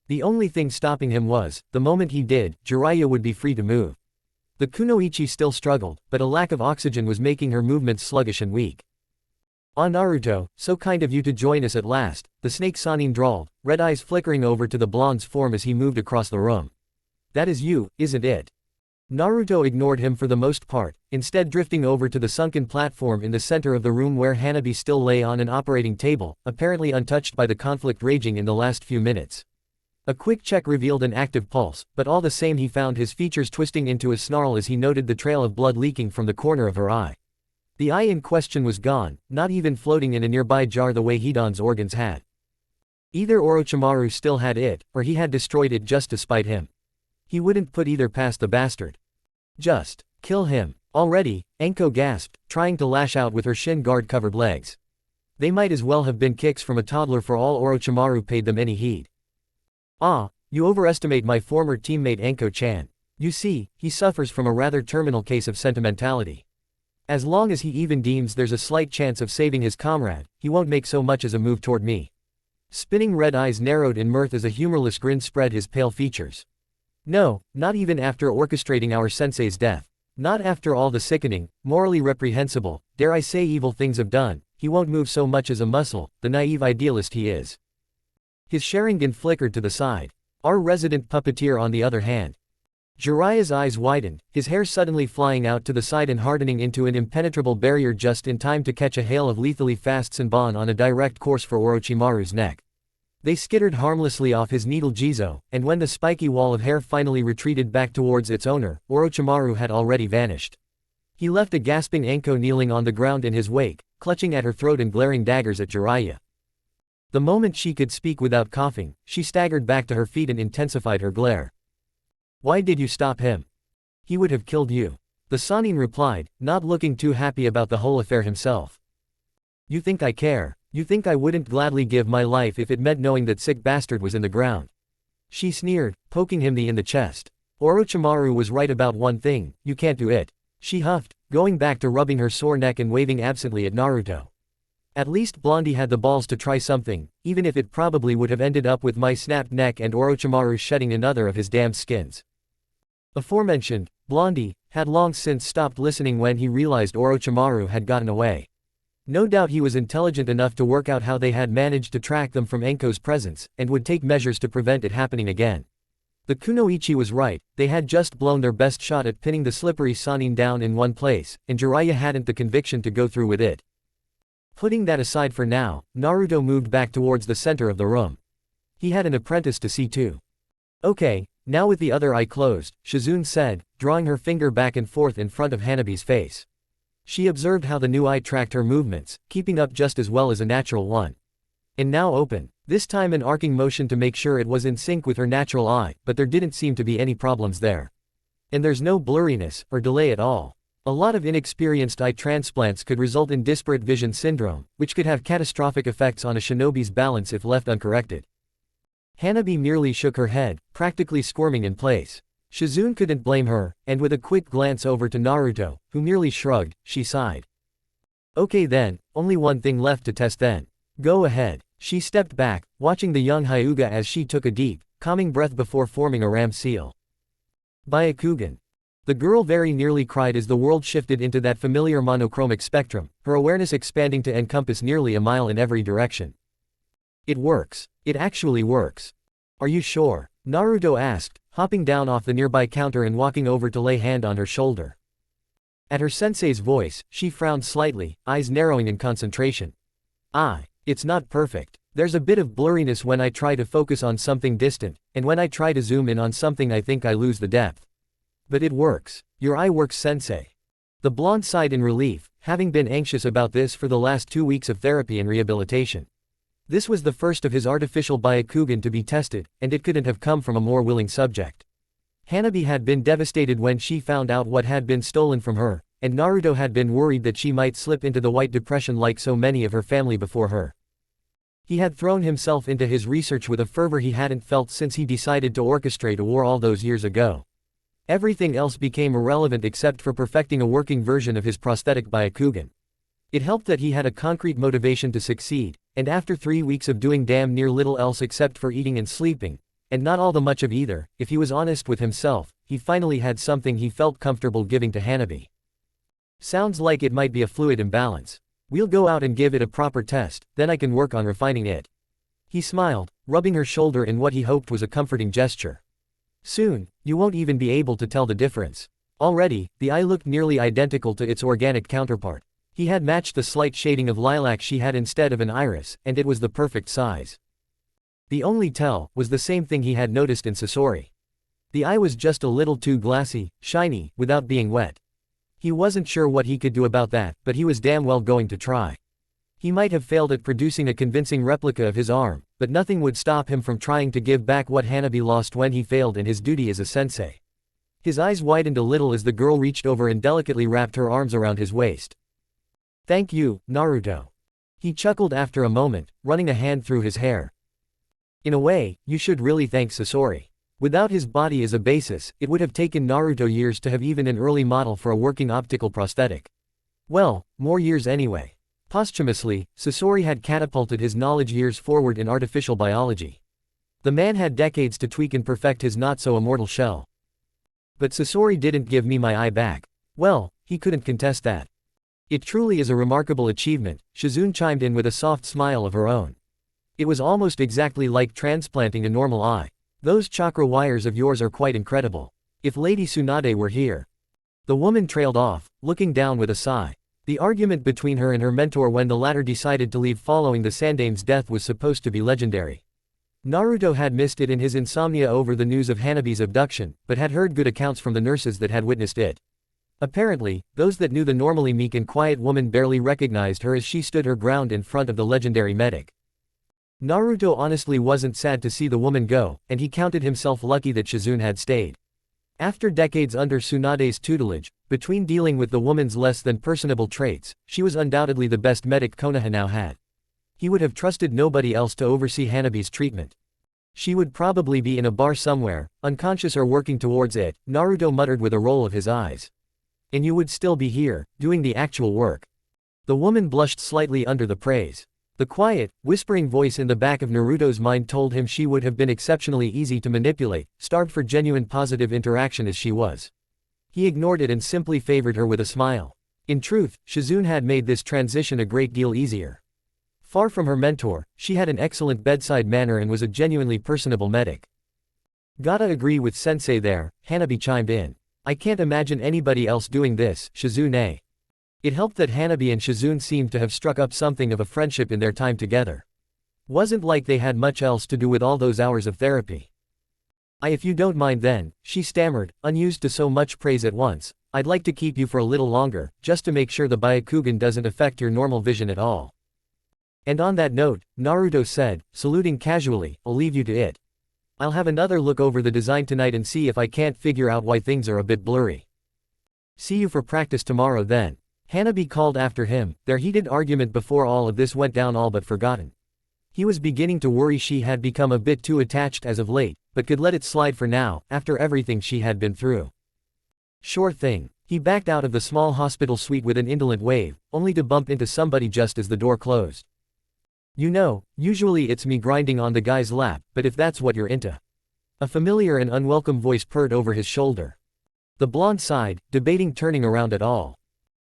The only thing stopping him was, the moment he did, Jiraiya would be free to move. The kunoichi still struggled, but a lack of oxygen was making her movements sluggish and weak. "Ah Naruto, so kind of you to join us at last," the snake Sannin drawled, red eyes flickering over to the blonde's form as he moved across the room. "That is you, isn't it?" Naruto ignored him for the most part, instead drifting over to the sunken platform in the center of the room where Hanabi still lay on an operating table, apparently untouched by the conflict raging in the last few minutes. A quick check revealed an active pulse, but all the same he found his features twisting into a snarl as he noted the trail of blood leaking from the corner of her eye. The eye in question was gone, not even floating in a nearby jar the way Hidan's organs had. Either Orochimaru still had it, or he had destroyed it just to spite him. He wouldn't put either past the bastard. Just kill him. Already, Anko gasped, trying to lash out with her shin guard-covered legs. They might as well have been kicks from a toddler for all Orochimaru paid them any heed. "Ah, you overestimate my former teammate Anko-chan. You see, he suffers from a rather terminal case of sentimentality. As long as he even deems there's a slight chance of saving his comrade, he won't make so much as a move toward me." Spinning red eyes narrowed in mirth as a humorless grin spread his pale features. "No, not even after orchestrating our sensei's death. Not after all the sickening, morally reprehensible, dare I say evil things I've done, he won't move so much as a muscle, the naive idealist he is." His Sharingan flickered to the side. Our resident puppeteer on the other hand. Jiraiya's eyes widened, his hair suddenly flying out to the side and hardening into an impenetrable barrier just in time to catch a hail of lethally fast Senbon on a direct course for Orochimaru's neck. They skittered harmlessly off his needle Jizo, and when the spiky wall of hair finally retreated back towards its owner, Orochimaru had already vanished. He left a gasping Anko kneeling on the ground in his wake, clutching at her throat and glaring daggers at Jiraiya. The moment she could speak without coughing, she staggered back to her feet and intensified her glare. "Why did you stop him? He would have killed you." The Sannin replied, not looking too happy about the whole affair himself. "You think I care? You think I wouldn't gladly give my life if it meant knowing that sick bastard was in the ground?" She sneered, poking him in the chest. "Orochimaru was right about one thing, you can't do it." She huffed, going back to rubbing her sore neck and waving absently at Naruto. At least Blondie had the balls to try something, even if it probably would have ended up with my snapped neck and Orochimaru shedding another of his damned skins. Aforementioned, Blondie had long since stopped listening when he realized Orochimaru had gotten away. No doubt he was intelligent enough to work out how they had managed to track them from Enko's presence, and would take measures to prevent it happening again. The Kunoichi was right, they had just blown their best shot at pinning the slippery Sannin down in one place, and Jiraiya hadn't the conviction to go through with it. Putting that aside for now, Naruto moved back towards the center of the room. He had an apprentice to see too. Okay, now with the other eye closed, Shizune said, drawing her finger back and forth in front of Hanabi's face. She observed how the new eye tracked her movements, keeping up just as well as a natural one. And now open, this time an arcing motion to make sure it was in sync with her natural eye, but there didn't seem to be any problems there. And there's no blurriness, or delay at all. A lot of inexperienced eye transplants could result in disparate vision syndrome, which could have catastrophic effects on a shinobi's balance if left uncorrected. Hanabi merely shook her head, practically squirming in place. Shizune couldn't blame her, and with a quick glance over to Naruto, who merely shrugged, she sighed. Okay then, only one thing left to test then. Go ahead. She stepped back, watching the young Hyuga as she took a deep, calming breath before forming a ram seal. Byakugan. The girl very nearly cried as the world shifted into that familiar monochromic spectrum, her awareness expanding to encompass nearly a mile in every direction. It works. It actually works. Are you sure? Naruto asked, hopping down off the nearby counter and walking over to lay hand on her shoulder. At her sensei's voice, she frowned slightly, eyes narrowing in concentration. It's not perfect. There's a bit of blurriness when I try to focus on something distant, and when I try to zoom in on something I think I lose the depth. But it works. Your eye works, sensei. The blonde sighed in relief, having been anxious about this for the last 2 weeks of therapy and rehabilitation. This was the first of his artificial Byakugan to be tested, and it couldn't have come from a more willing subject. Hanabi had been devastated when she found out what had been stolen from her, and Naruto had been worried that she might slip into the White Depression like so many of her family before her. He had thrown himself into his research with a fervor he hadn't felt since he decided to orchestrate a war all those years ago. Everything else became irrelevant except for perfecting a working version of his prosthetic Byakugan. It helped that he had a concrete motivation to succeed, and after 3 weeks of doing damn near little else except for eating and sleeping, and not all the much of either, if he was honest with himself, he finally had something he felt comfortable giving to Hanabi. Sounds like it might be a fluid imbalance. We'll go out and give it a proper test, then I can work on refining it. He smiled, rubbing her shoulder in what he hoped was a comforting gesture. Soon, you won't even be able to tell the difference. Already, the eye looked nearly identical to its organic counterpart. He had matched the slight shading of lilac she had instead of an iris, and it was the perfect size. The only tell was the same thing he had noticed in Sasori. The eye was just a little too glassy, shiny, without being wet. He wasn't sure what he could do about that, but he was damn well going to try. He might have failed at producing a convincing replica of his arm, but nothing would stop him from trying to give back what Hanabi lost when he failed in his duty as a sensei. His eyes widened a little as the girl reached over and delicately wrapped her arms around his waist. Thank you, Naruto. He chuckled after a moment, running a hand through his hair. In a way, you should really thank Sasori. Without his body as a basis, it would have taken Naruto years to have even an early model for a working optical prosthetic. Well, more years anyway. Posthumously, Sasori had catapulted his knowledge years forward in artificial biology. The man had decades to tweak and perfect his not-so-immortal shell. But Sasori didn't give me my eye back. Well, he couldn't contest that. It truly is a remarkable achievement, Shizune chimed in with a soft smile of her own. It was almost exactly like transplanting a normal eye. Those chakra wires of yours are quite incredible. If Lady Tsunade were here. The woman trailed off, looking down with a sigh. The argument between her and her mentor when the latter decided to leave following the Sandame's death was supposed to be legendary. Naruto had missed it in his insomnia over the news of Hanabi's abduction, but had heard good accounts from the nurses that had witnessed it. Apparently, those that knew the normally meek and quiet woman barely recognized her as she stood her ground in front of the legendary medic. Naruto honestly wasn't sad to see the woman go, and he counted himself lucky that Shizune had stayed. After decades under Tsunade's tutelage, between dealing with the woman's less than personable traits, she was undoubtedly the best medic Konoha now had. He would have trusted nobody else to oversee Hanabi's treatment. She would probably be in a bar somewhere, unconscious or working towards it, Naruto muttered with a roll of his eyes. And you would still be here, doing the actual work. The woman blushed slightly under the praise. The quiet, whispering voice in the back of Naruto's mind told him she would have been exceptionally easy to manipulate, starved for genuine positive interaction as she was. He ignored it and simply favored her with a smile. In truth, Shizune had made this transition a great deal easier. Far from her mentor, she had an excellent bedside manner and was a genuinely personable medic. Gotta agree with sensei there, Hanabi chimed in. I can't imagine anybody else doing this, Shizune. It helped that Hanabi and Shizune seemed to have struck up something of a friendship in their time together. Wasn't like they had much else to do with all those hours of therapy. If you don't mind then, she stammered, unused to so much praise at once, I'd like to keep you for a little longer, just to make sure the Byakugan doesn't affect your normal vision at all. And on that note, Naruto said, saluting casually, I'll leave you to it. I'll have another look over the design tonight and see if I can't figure out why things are a bit blurry. See you for practice tomorrow then. Hanabi called after him, their heated argument before all of this went down all but forgotten. He was beginning to worry she had become a bit too attached as of late, but could let it slide for now, after everything she had been through. Sure thing. He backed out of the small hospital suite with an indolent wave, only to bump into somebody just as the door closed. You know, usually it's me grinding on the guy's lap, but if that's what you're into. A familiar and unwelcome voice purred over his shoulder. The blonde sighed, debating turning around at all.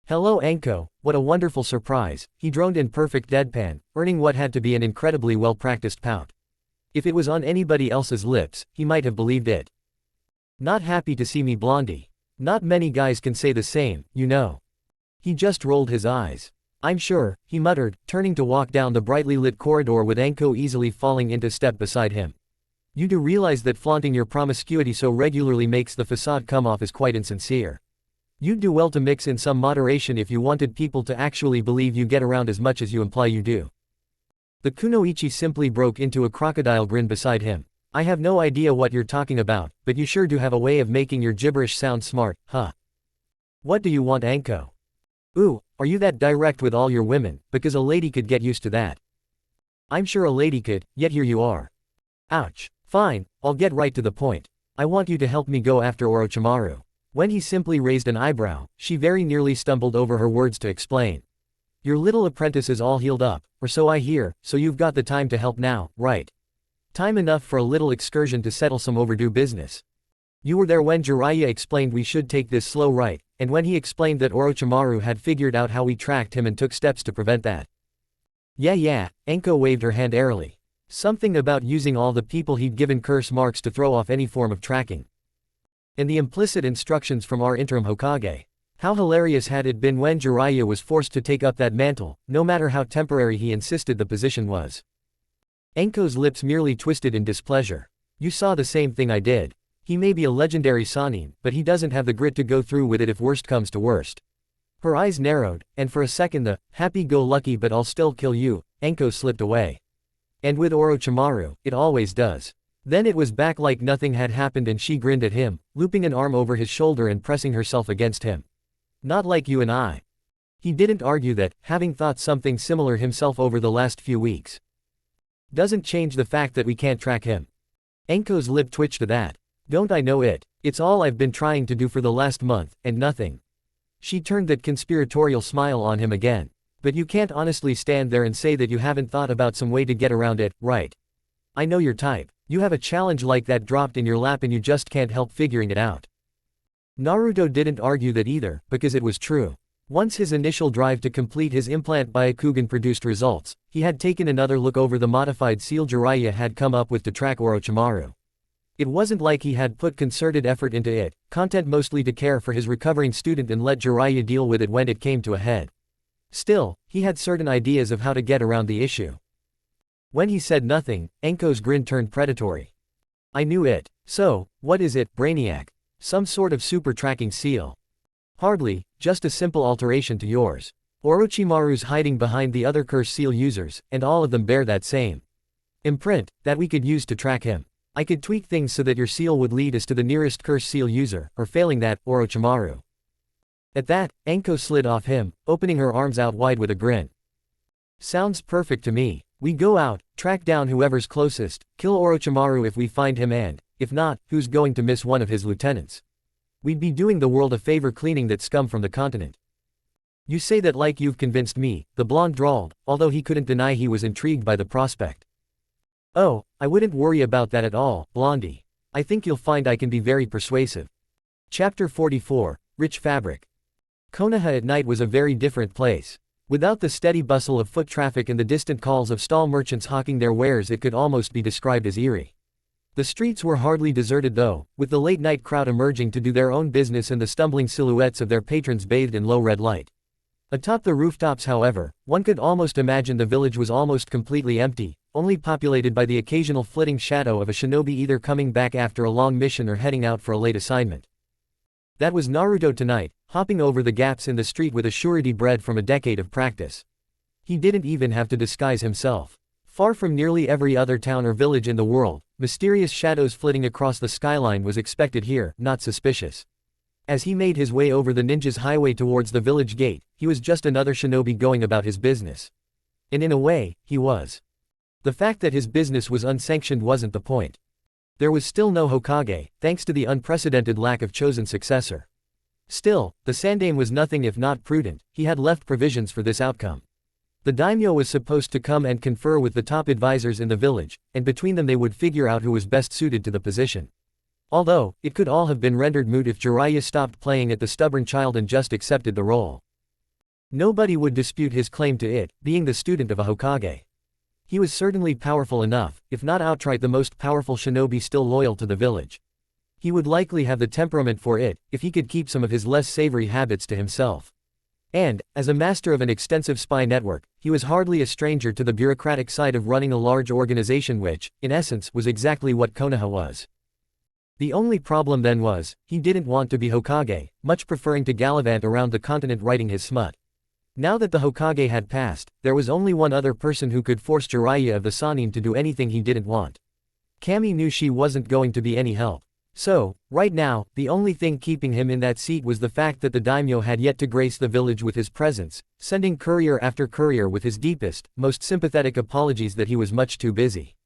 Hello Anko, what a wonderful surprise, he droned in perfect deadpan, earning what had to be an incredibly well-practiced pout. If it was on anybody else's lips, he might have believed it. Not happy to see me Blondie. Not many guys can say the same, you know. He just rolled his eyes. I'm sure, he muttered, turning to walk down the brightly lit corridor with Anko easily falling into step beside him. You do realize that flaunting your promiscuity so regularly makes the facade come off as quite insincere. You'd do well to mix in some moderation if you wanted people to actually believe you get around as much as you imply you do. The kunoichi simply broke into a crocodile grin beside him. I have no idea what you're talking about, but you sure do have a way of making your gibberish sound smart, huh? What do you want Anko? Ooh, are you that direct with all your women, because a lady could get used to that. I'm sure a lady could, yet here you are. Ouch. Fine, I'll get right to the point. I want you to help me go after Orochimaru. When he simply raised an eyebrow, she very nearly stumbled over her words to explain. Your little apprentice is all healed up, or so I hear, so you've got the time to help now, right? Time enough for a little excursion to settle some overdue business. You were there when Jiraiya explained we should take this slow right, and when he explained that Orochimaru had figured out how we tracked him and took steps to prevent that. Yeah, Anko waved her hand airily. Something about using all the people he'd given curse marks to throw off any form of tracking. And the implicit instructions from our interim Hokage. How hilarious had it been when Jiraiya was forced to take up that mantle, no matter how temporary he insisted the position was. Anko's lips merely twisted in displeasure. You saw the same thing I did. He may be a legendary Sannin, but he doesn't have the grit to go through with it if worst comes to worst. Her eyes narrowed, and for a second the happy-go-lucky but I'll still kill you, Anko slipped away. And with Orochimaru, it always does. Then it was back like nothing had happened and she grinned at him, looping an arm over his shoulder and pressing herself against him. Not like you and I. He didn't argue that, having thought something similar himself over the last few weeks. Doesn't change the fact that we can't track him. Anko's lip twitched to that. Don't I know it? It's all I've been trying to do for the last month, and nothing. She turned that conspiratorial smile on him again. But you can't honestly stand there and say that you haven't thought about some way to get around it, right? I know your type. You have a challenge like that dropped in your lap and you just can't help figuring it out. Naruto didn't argue that either, because it was true. Once his initial drive to complete his implant Byakugan produced results, he had taken another look over the modified seal Jiraiya had come up with to track Orochimaru. It wasn't like he had put concerted effort into it, content mostly to care for his recovering student and let Jiraiya deal with it when it came to a head. Still, he had certain ideas of how to get around the issue. When he said nothing, Anko's grin turned predatory. I knew it. So, what is it, Brainiac? Some sort of super tracking seal? Hardly, just a simple alteration to yours. Orochimaru's hiding behind the other curse seal users, and all of them bear that same imprint, that we could use to track him. I could tweak things so that your seal would lead us to the nearest curse seal user, or failing that, Orochimaru. At that, Anko slid off him, opening her arms out wide with a grin. Sounds perfect to me. We go out, track down whoever's closest, kill Orochimaru if we find him and, if not, who's going to miss one of his lieutenants? We'd be doing the world a favor cleaning that scum from the continent. You say that like you've convinced me, the blonde drawled, although he couldn't deny he was intrigued by the prospect. Oh, I wouldn't worry about that at all, Blondie. I think you'll find I can be very persuasive. Chapter 44, Rich Fabric. Konoha at night was a very different place. Without the steady bustle of foot traffic and the distant calls of stall merchants hawking their wares, it could almost be described as eerie. The streets were hardly deserted though, with the late-night crowd emerging to do their own business and the stumbling silhouettes of their patrons bathed in low red light. Atop the rooftops, however, one could almost imagine the village was almost completely empty, only populated by the occasional flitting shadow of a shinobi either coming back after a long mission or heading out for a late assignment. That was Naruto tonight, hopping over the gaps in the street with a surety bred from a decade of practice. He didn't even have to disguise himself. Far from nearly every other town or village in the world, mysterious shadows flitting across the skyline was expected here, not suspicious. As he made his way over the ninja's highway towards the village gate, he was just another shinobi going about his business. And in a way, he was. The fact that his business was unsanctioned wasn't the point. There was still no Hokage, thanks to the unprecedented lack of chosen successor. Still, the Sandaime was nothing if not prudent. He had left provisions for this outcome. The daimyo was supposed to come and confer with the top advisors in the village, and between them they would figure out who was best suited to the position. Although, it could all have been rendered moot if Jiraiya stopped playing at the stubborn child and just accepted the role. Nobody would dispute his claim to it, being the student of a Hokage. He was certainly powerful enough, if not outright the most powerful shinobi still loyal to the village. He would likely have the temperament for it, if he could keep some of his less savory habits to himself. And, as a master of an extensive spy network, he was hardly a stranger to the bureaucratic side of running a large organization which, in essence, was exactly what Konoha was. The only problem then was, he didn't want to be Hokage, much preferring to gallivant around the continent writing his smut. Now that the Hokage had passed, there was only one other person who could force Jiraiya of the Sannin to do anything he didn't want. Kami knew she wasn't going to be any help. So, right now, the only thing keeping him in that seat was the fact that the daimyo had yet to grace the village with his presence, sending courier after courier with his deepest, most sympathetic apologies that he was much too busy.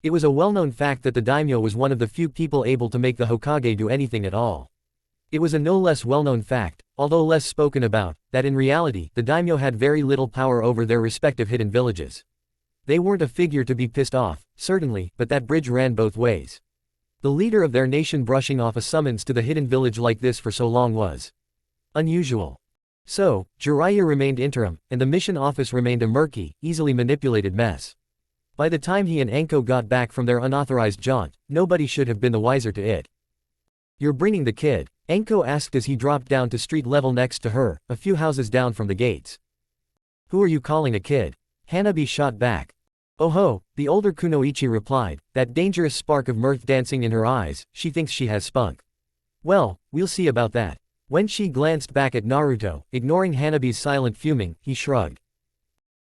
It was a well-known fact that the daimyo was one of the few people able to make the Hokage do anything at all. It was a no less well-known fact, although less spoken about, that in reality, the daimyo had very little power over their respective hidden villages. They weren't a figure to be pissed off, certainly, but that bridge ran both ways. The leader of their nation brushing off a summons to the hidden village like this for so long was unusual. So, Jiraiya remained interim, and the mission office remained a murky, easily manipulated mess. By the time he and Anko got back from their unauthorized jaunt, nobody should have been the wiser to it. "You're bringing the kid?" Anko asked as he dropped down to street level next to her, a few houses down from the gates. "Who are you calling a kid?" Hanabi shot back. "Oh ho," the older Kunoichi replied, that dangerous spark of mirth dancing in her eyes. "She thinks she has spunk." "Well, we'll see about that." When she glanced back at Naruto, ignoring Hanabi's silent fuming, he shrugged.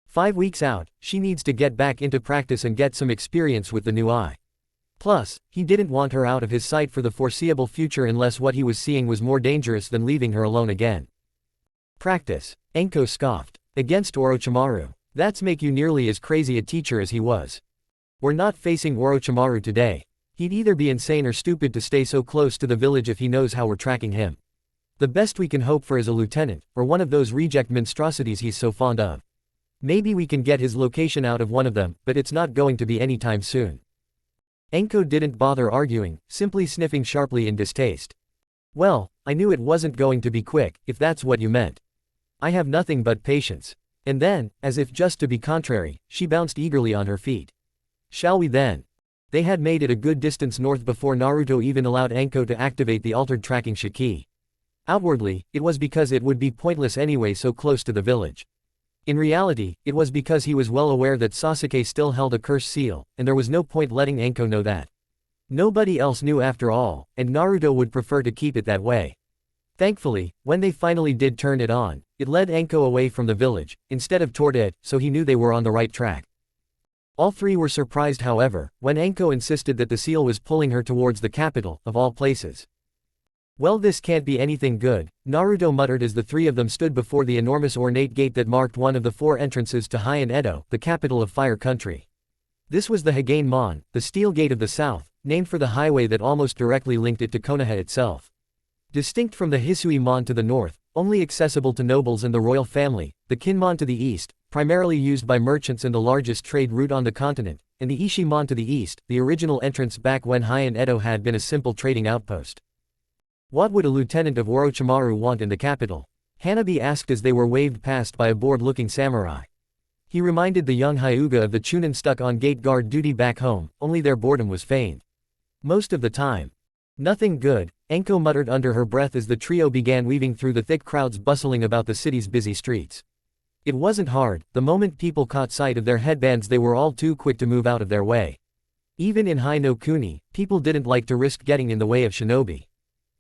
5 weeks out, she needs to get back into practice and get some experience with the new eye. Plus, he didn't want her out of his sight for the foreseeable future unless what he was seeing was more dangerous than leaving her alone again. "Practice," Enko scoffed. "Against Orochimaru. That's make you nearly as crazy a teacher as he was. We're not facing Orochimaru today. He'd either be insane or stupid to stay so close to the village if he knows how we're tracking him. The best we can hope for is a lieutenant, or one of those reject monstrosities he's so fond of. Maybe we can get his location out of one of them, but it's not going to be anytime soon." Enko didn't bother arguing, simply sniffing sharply in distaste. "Well, I knew it wasn't going to be quick, if that's what you meant. I have nothing but patience." And then, as if just to be contrary, she bounced eagerly on her feet. "Shall we then?" They had made it a good distance north before Naruto even allowed Anko to activate the altered tracking Shiki. Outwardly, it was because it would be pointless anyway so close to the village. In reality, it was because he was well aware that Sasuke still held a curse seal, and there was no point letting Anko know that. Nobody else knew after all, and Naruto would prefer to keep it that way. Thankfully, when they finally did turn it on, it led Anko away from the village, instead of toward it, so he knew they were on the right track. All three were surprised however, when Anko insisted that the seal was pulling her towards the capital, of all places. "Well, this can't be anything good," Naruto muttered as the three of them stood before the enormous ornate gate that marked one of the 4 entrances to Heian Edo, the capital of Fire Country. This was the Hagain Mon, the Steel Gate of the South, named for the highway that almost directly linked it to Konoha itself. Distinct from the Hisui-mon to the north, only accessible to nobles and the royal family, the Kinmon to the east, primarily used by merchants and the largest trade route on the continent, and the Ishimon to the east, the original entrance back when Heian Edo had been a simple trading outpost. What would a lieutenant of Orochimaru want in the capital? Hanabi asked as they were waved past by a bored-looking samurai. He reminded the young Hyuga of the Chunin stuck on gate guard duty back home, only their boredom was feigned. Most of the time. Nothing good, Enko muttered under her breath as the trio began weaving through the thick crowds bustling about the city's busy streets. It wasn't hard, the moment people caught sight of their headbands they were all too quick to move out of their way. Even in Hai no Kuni, people didn't like to risk getting in the way of shinobi.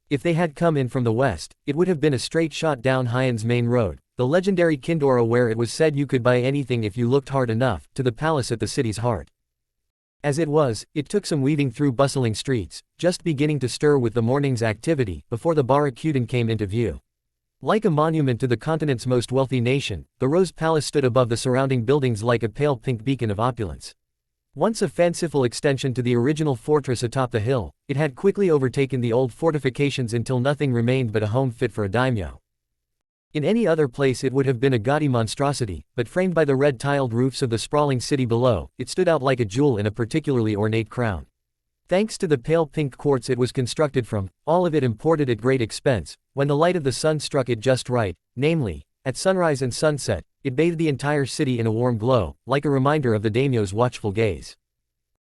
If they had come in from the west, it would have been a straight shot down Heian's main road, the legendary Kindoro where it was said you could buy anything if you looked hard enough, to the palace at the city's heart. As it was, it took some weaving through bustling streets, just beginning to stir with the morning's activity, before the Barakuden came into view. Like a monument to the continent's most wealthy nation, the Rose Palace stood above the surrounding buildings like a pale pink beacon of opulence. Once a fanciful extension to the original fortress atop the hill, it had quickly overtaken the old fortifications until nothing remained but a home fit for a daimyo. In any other place it would have been a gaudy monstrosity, but framed by the red-tiled roofs of the sprawling city below, it stood out like a jewel in a particularly ornate crown. Thanks to the pale pink quartz it was constructed from, all of it imported at great expense, when the light of the sun struck it just right, namely, at sunrise and sunset, it bathed the entire city in a warm glow, like a reminder of the daimyo's watchful gaze.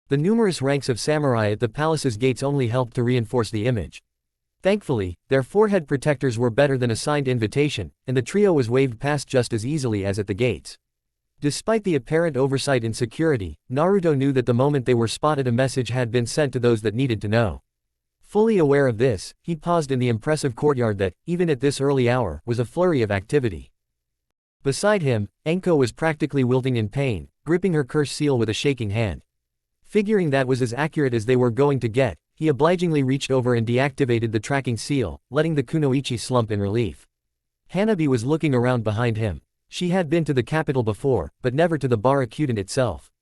The numerous ranks of samurai at the palace's gates only helped to reinforce the image. Thankfully, their forehead protectors were better than a signed invitation, and the trio was waved past just as easily as at the gates. Despite the apparent oversight in security, Naruto knew that the moment they were spotted a message had been sent to those that needed to know. Fully aware of this, he paused in the impressive courtyard that, even at this early hour, was a flurry of activity. Beside him, Enko was practically wilting in pain, gripping her curse seal with a shaking hand. Figuring that was as accurate as they were going to get, he obligingly reached over and deactivated the tracking seal, letting the kunoichi slump in relief. Hanabi was looking around behind him. She had been to the capital before, but never to the Barakuden itself.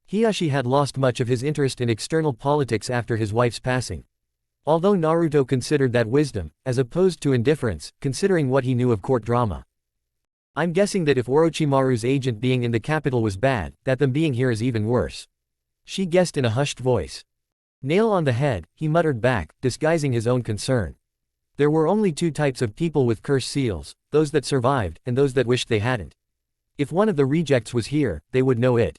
Hiyashi had lost much of his interest in external politics after his wife's passing. Although Naruto considered that wisdom, as opposed to indifference, considering what he knew of court drama. I'm guessing that if Orochimaru's agent being in the capital was bad, that them being here is even worse. She guessed in a hushed voice. Nail on the head, he muttered back, disguising his own concern. There were only two types of people with curse seals, those that survived, and those that wished they hadn't. If one of the rejects was here, they would know it.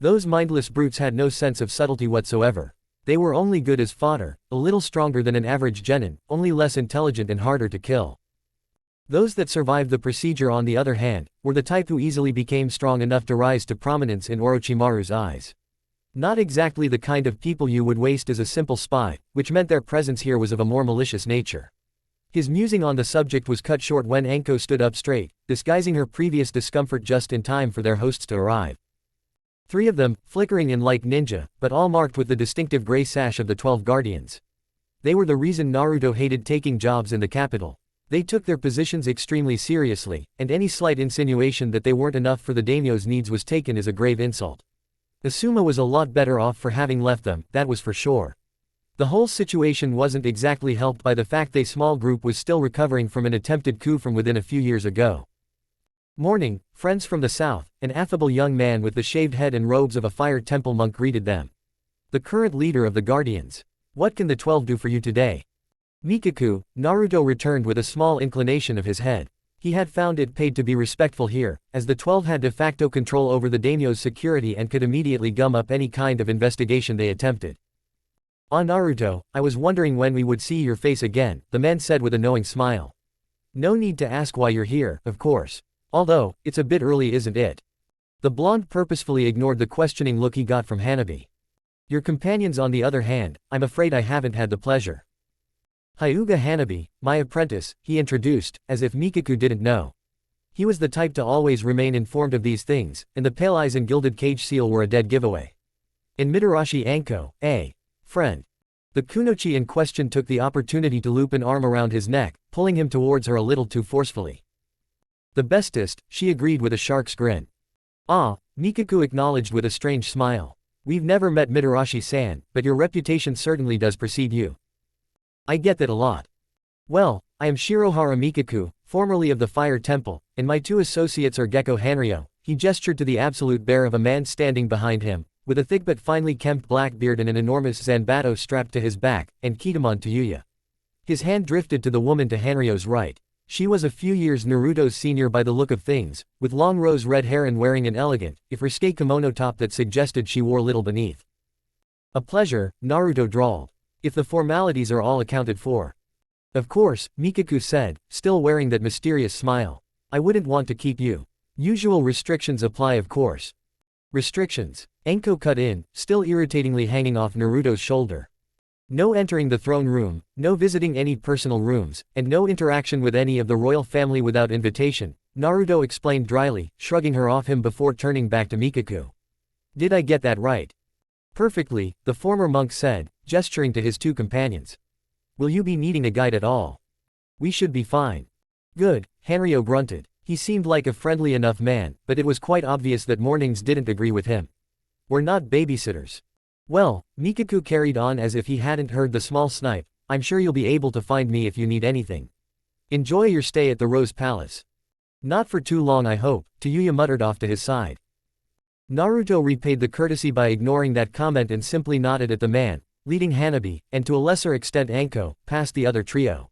Those mindless brutes had no sense of subtlety whatsoever. They were only good as fodder, a little stronger than an average genin, only less intelligent and harder to kill. Those that survived the procedure on the other hand, were the type who easily became strong enough to rise to prominence in Orochimaru's eyes. Not exactly the kind of people you would waste as a simple spy, which meant their presence here was of a more malicious nature. His musing on the subject was cut short when Enko stood up straight, disguising her previous discomfort just in time for their hosts to arrive. 3 of them, flickering in like ninja, but all marked with the distinctive gray sash of the 12 guardians. They were the reason Naruto hated taking jobs in the capital. They took their positions extremely seriously, and any slight insinuation that they weren't enough for the daimyo's needs was taken as a grave insult. Asuma was a lot better off for having left them, that was for sure. The whole situation wasn't exactly helped by the fact they small group was still recovering from an attempted coup from within a few years ago. Morning, friends from the south, an affable young man with the shaved head and robes of a fire temple monk greeted them. The current leader of the guardians. What can the 12 do for you today? Mikaku, Naruto returned with a small inclination of his head. He had found it paid to be respectful here, as the 12 had de facto control over the daimyo's security and could immediately gum up any kind of investigation they attempted. Ah Naruto, I was wondering when we would see your face again, the man said with a knowing smile. No need to ask why you're here, of course. Although, it's a bit early isn't it? The blonde purposefully ignored the questioning look he got from Hanabi. Your companions on the other hand, I'm afraid I haven't had the pleasure. Hyuga Hanabi, my apprentice, he introduced, as if Mikaku didn't know. He was the type to always remain informed of these things, and the pale eyes and gilded cage seal were a dead giveaway. And Mitarashi Anko, friend. The kunoichi in question took the opportunity to loop an arm around his neck, pulling him towards her a little too forcefully. The bestest, she agreed with a shark's grin. Ah, Mikaku acknowledged with a strange smile. We've never met Mitarashi-san, but your reputation certainly does precede you. I get that a lot. Well, I am Shirohara Mikaku, formerly of the Fire Temple, and my two associates are Gecko Hanryo. He gestured to the absolute bear of a man standing behind him, with a thick but finely kempt black beard and an enormous zanbato strapped to his back, and Kitamon to Yuya. His hand drifted to the woman to Hanryo's right. She was a few years Naruto's senior by the look of things, with long rose-red hair and wearing an elegant, if risque kimono top that suggested she wore little beneath. A pleasure, Naruto drawled. If the formalities are all accounted for. Of course, Mikaku said, still wearing that mysterious smile. I wouldn't want to keep you. Usual restrictions apply of course. Restrictions. Enko cut in, still irritatingly hanging off Naruto's shoulder. No entering the throne room, no visiting any personal rooms, and no interaction with any of the royal family without invitation, Naruto explained dryly, shrugging her off him before turning back to Mikaku. Did I get that right? Perfectly, the former monk said, gesturing to his two companions. Will you be needing a guide at all? We should be fine. Good, Hanryo grunted. He seemed like a friendly enough man, but it was quite obvious that mornings didn't agree with him. We're not babysitters. Well, Mikaku carried on as if he hadn't heard the small snipe, I'm sure you'll be able to find me if you need anything. Enjoy your stay at the Rose Palace. Not for too long I hope, Yuya muttered off to his side. Naruto repaid the courtesy by ignoring that comment and simply nodded at the man, leading Hanabi, and to a lesser extent Anko, past the other trio.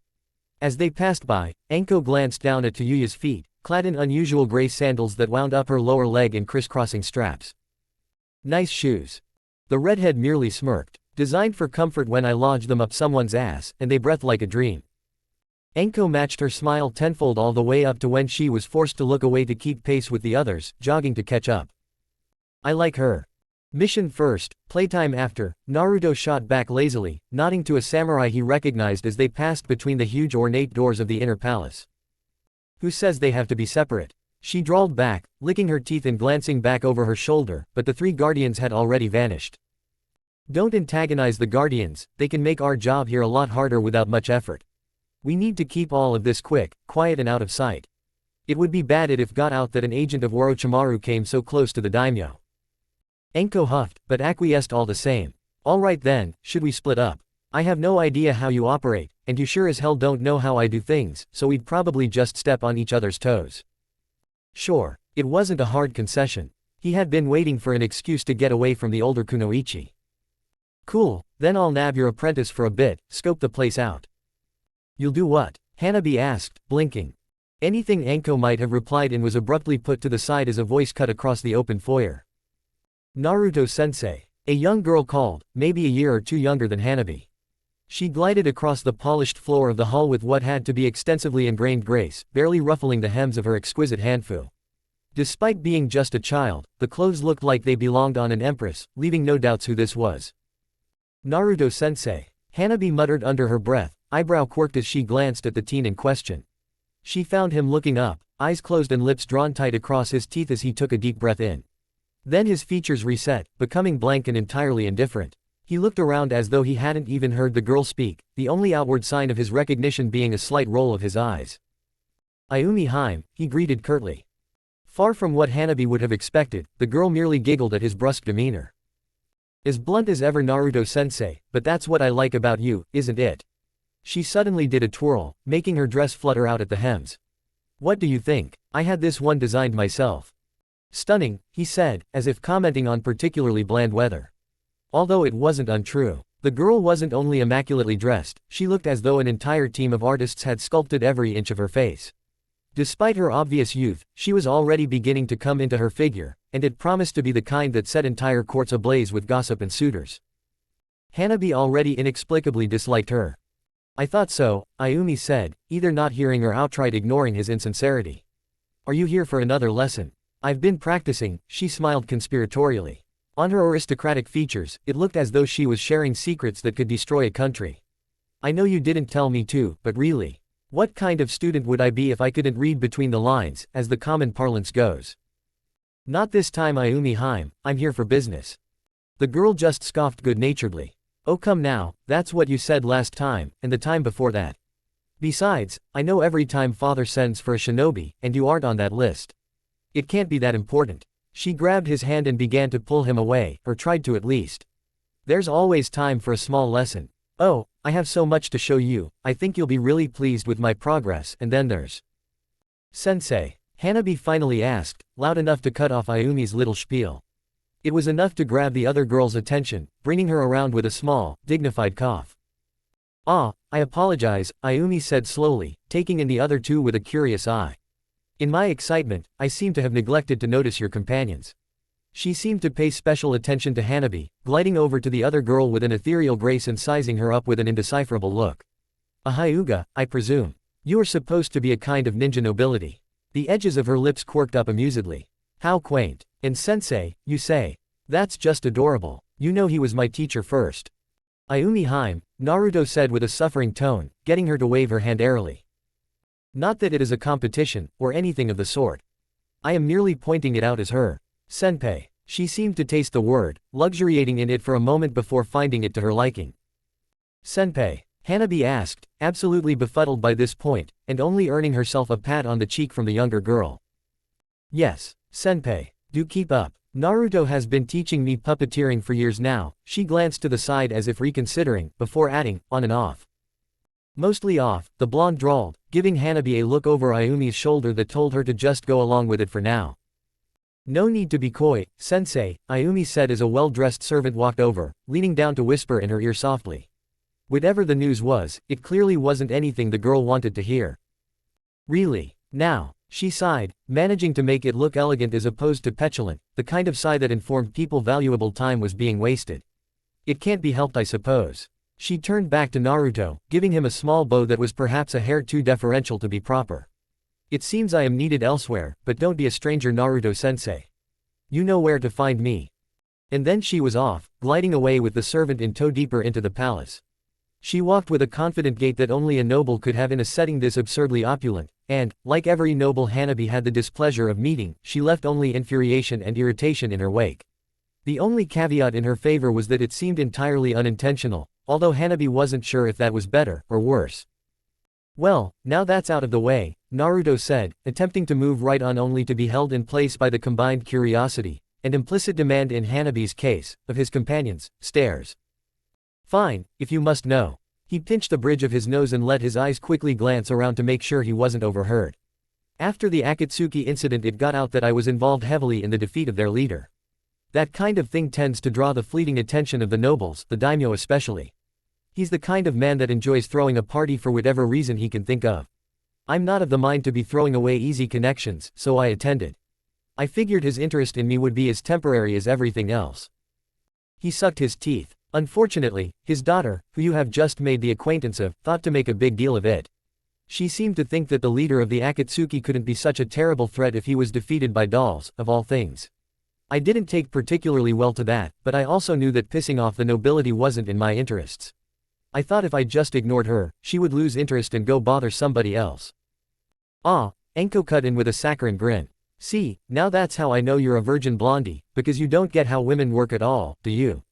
As they passed by, Anko glanced down at Yuya's feet, clad in unusual gray sandals that wound up her lower leg in crisscrossing straps. Nice shoes. The redhead merely smirked. Designed for comfort when I lodge them up someone's ass, and they breathe like a dream. Anko matched her smile tenfold all the way up to when she was forced to look away to keep pace with the others, jogging to catch up. I like her. Mission first, playtime after, Naruto shot back lazily, nodding to a samurai he recognized as they passed between the huge ornate doors of the inner palace. Who says they have to be separate? She drawled back, licking her teeth and glancing back over her shoulder, but the three guardians had already vanished. Don't antagonize the guardians, they can make our job here a lot harder without much effort. We need to keep all of this quick, quiet and out of sight. It would be bad if got out that an agent of Orochimaru came so close to the daimyo. Anko huffed, but acquiesced all the same. Alright then, should we split up? I have no idea how you operate, and you sure as hell don't know how I do things, so we'd probably just step on each other's toes. Sure, it wasn't a hard concession. He had been waiting for an excuse to get away from the older Kunoichi. Cool, then I'll nab your apprentice for a bit, scope the place out. You'll do what? Hanabi asked, blinking. Anything Anko might have replied in was abruptly put to the side as a voice cut across the open foyer. Naruto-sensei. A young girl called, maybe a year or two younger than Hanabi. She glided across the polished floor of the hall with what had to be extensively ingrained grace, barely ruffling the hems of her exquisite hanfu. Despite being just a child, the clothes looked like they belonged on an empress, leaving no doubts who this was. Naruto-sensei. Hanabi muttered under her breath, eyebrow quirked as she glanced at the teen in question. She found him looking up, eyes closed and lips drawn tight across his teeth as he took a deep breath in. Then his features reset, becoming blank and entirely indifferent. He looked around as though he hadn't even heard the girl speak, the only outward sign of his recognition being a slight roll of his eyes. Ayumi Haim, he greeted curtly. Far from what Hanabi would have expected, the girl merely giggled at his brusque demeanor. As blunt as ever, Naruto-sensei, but that's what I like about you, isn't it? She suddenly did a twirl, making her dress flutter out at the hems. What do you think? I had this one designed myself. Stunning, he said, as if commenting on particularly bland weather. Although it wasn't untrue. The girl wasn't only immaculately dressed, she looked as though an entire team of artists had sculpted every inch of her face. Despite her obvious youth, she was already beginning to come into her figure, and it promised to be the kind that set entire courts ablaze with gossip and suitors. Hanabi already inexplicably disliked her. I thought so, Ayumi said, either not hearing or outright ignoring his insincerity. Are you here for another lesson? I've been practicing, she smiled conspiratorially. On her aristocratic features, it looked as though she was sharing secrets that could destroy a country. I know you didn't tell me to, but really. What kind of student would I be if I couldn't read between the lines, as the common parlance goes? Not this time, Ayumi Haim, I'm here for business. The girl just scoffed good-naturedly. Oh come now, that's what you said last time, and the time before that. Besides, I know every time father sends for a shinobi, and you aren't on that list. It can't be that important. She grabbed his hand and began to pull him away, or tried to at least. There's always time for a small lesson. Oh, I have so much to show you, I think you'll be really pleased with my progress, and then there's Sensei. Hanabi finally asked, loud enough to cut off Ayumi's little spiel. It was enough to grab the other girl's attention, bringing her around with a small, dignified cough. Ah, I apologize, Ayumi said slowly, taking in the other two with a curious eye. In my excitement, I seem to have neglected to notice your companions. She seemed to pay special attention to Hanabi, gliding over to the other girl with an ethereal grace and sizing her up with an indecipherable look. A Hyuga, I presume. You are supposed to be a kind of ninja nobility. The edges of her lips quirked up amusedly. How quaint. And Sensei, you say? That's just adorable. You know he was my teacher first. Ayumi Haim, Naruto said with a suffering tone, getting her to wave her hand airily. Not that it is a competition, or anything of the sort. I am merely pointing it out as her senpai. She seemed to taste the word, luxuriating in it for a moment before finding it to her liking. Senpai? Hanabi asked, absolutely befuddled by this point, and only earning herself a pat on the cheek from the younger girl. Yes, senpai. Do keep up. Naruto has been teaching me puppeteering for years now. She glanced to the side as if reconsidering, before adding, on and off. Mostly off, the blonde drawled, giving Hanabi a look over Ayumi's shoulder that told her to just go along with it for now. No need to be coy, sensei, Ayumi said as a well-dressed servant walked over, leaning down to whisper in her ear softly. Whatever the news was, it clearly wasn't anything the girl wanted to hear. Really? Now? She sighed, managing to make it look elegant as opposed to petulant, the kind of sigh that informed people valuable time was being wasted. It can't be helped, I suppose. She turned back to Naruto, giving him a small bow that was perhaps a hair too deferential to be proper. It seems I am needed elsewhere, but don't be a stranger, Naruto-sensei. You know where to find me. And then she was off, gliding away with the servant in tow deeper into the palace. She walked with a confident gait that only a noble could have in a setting this absurdly opulent, and, like every noble Hanabi had the displeasure of meeting, she left only infuriation and irritation in her wake. The only caveat in her favor was that it seemed entirely unintentional, although Hanabi wasn't sure if that was better, or worse. Well, now that's out of the way, Naruto said, attempting to move right on only to be held in place by the combined curiosity, and implicit demand in Hanabi's case, of his companions, stares. Fine, if you must know. He pinched the bridge of his nose and let his eyes quickly glance around to make sure he wasn't overheard. After the Akatsuki incident, it got out that I was involved heavily in the defeat of their leader. That kind of thing tends to draw the fleeting attention of the nobles, the daimyo especially. He's the kind of man that enjoys throwing a party for whatever reason he can think of. I'm not of the mind to be throwing away easy connections, so I attended. I figured his interest in me would be as temporary as everything else. He sucked his teeth. Unfortunately, his daughter, who you have just made the acquaintance of, thought to make a big deal of it. She seemed to think that the leader of the Akatsuki couldn't be such a terrible threat if he was defeated by dolls, of all things. I didn't take particularly well to that, but I also knew that pissing off the nobility wasn't in my interests. I thought if I just ignored her, she would lose interest and go bother somebody else. Ah, Enko cut in with a saccharine grin. See, now that's how I know you're a virgin blondie, because you don't get how women work at all, do you?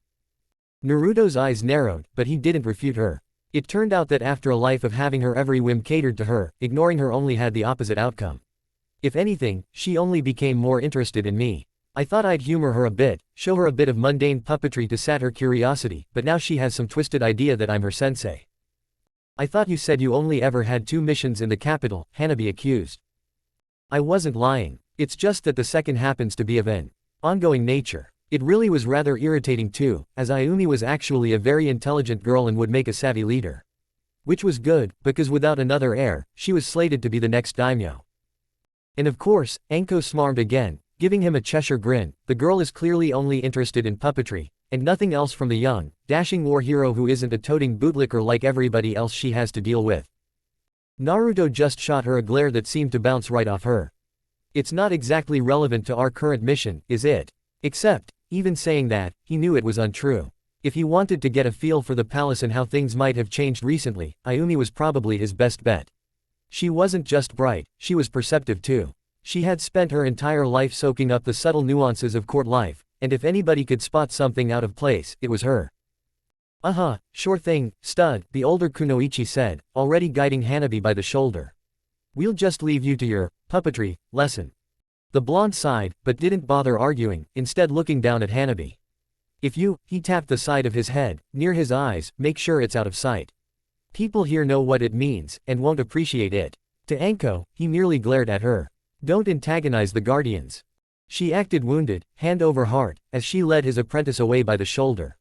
Naruto's eyes narrowed, but he didn't refute her. It turned out that after a life of having her every whim catered to her, ignoring her only had the opposite outcome. If anything, she only became more interested in me. I thought I'd humor her a bit, show her a bit of mundane puppetry to sat her curiosity, but now she has some twisted idea that I'm her sensei. I thought you said you only ever had 2 missions in the capital, Hanabi accused. I wasn't lying. It's just that the second happens to be of an ongoing nature. It really was rather irritating too, as Ayumi was actually a very intelligent girl and would make a savvy leader. Which was good, because without another heir, she was slated to be the next daimyo. And of course, Enko smarmed again, giving him a Cheshire grin. The girl is clearly only interested in puppetry, and nothing else from the young, dashing war hero who isn't a toting bootlicker like everybody else she has to deal with. Naruto just shot her a glare that seemed to bounce right off her. It's not exactly relevant to our current mission, is it? Except, even saying that, he knew it was untrue. If he wanted to get a feel for the palace and how things might have changed recently, Ayumi was probably his best bet. She wasn't just bright, she was perceptive too. She had spent her entire life soaking up the subtle nuances of court life, and if anybody could spot something out of place, it was her. Sure thing, stud, the older Kunoichi said, already guiding Hanabi by the shoulder. We'll just leave you to your puppetry lesson. The blonde sighed, but didn't bother arguing, instead looking down at Hanabi. If you, he tapped the side of his head, near his eyes, make sure it's out of sight. People here know what it means, and won't appreciate it. To Anko, he merely glared at her. Don't antagonize the guardians. She acted wounded, hand over heart, as she led his apprentice away by the shoulder.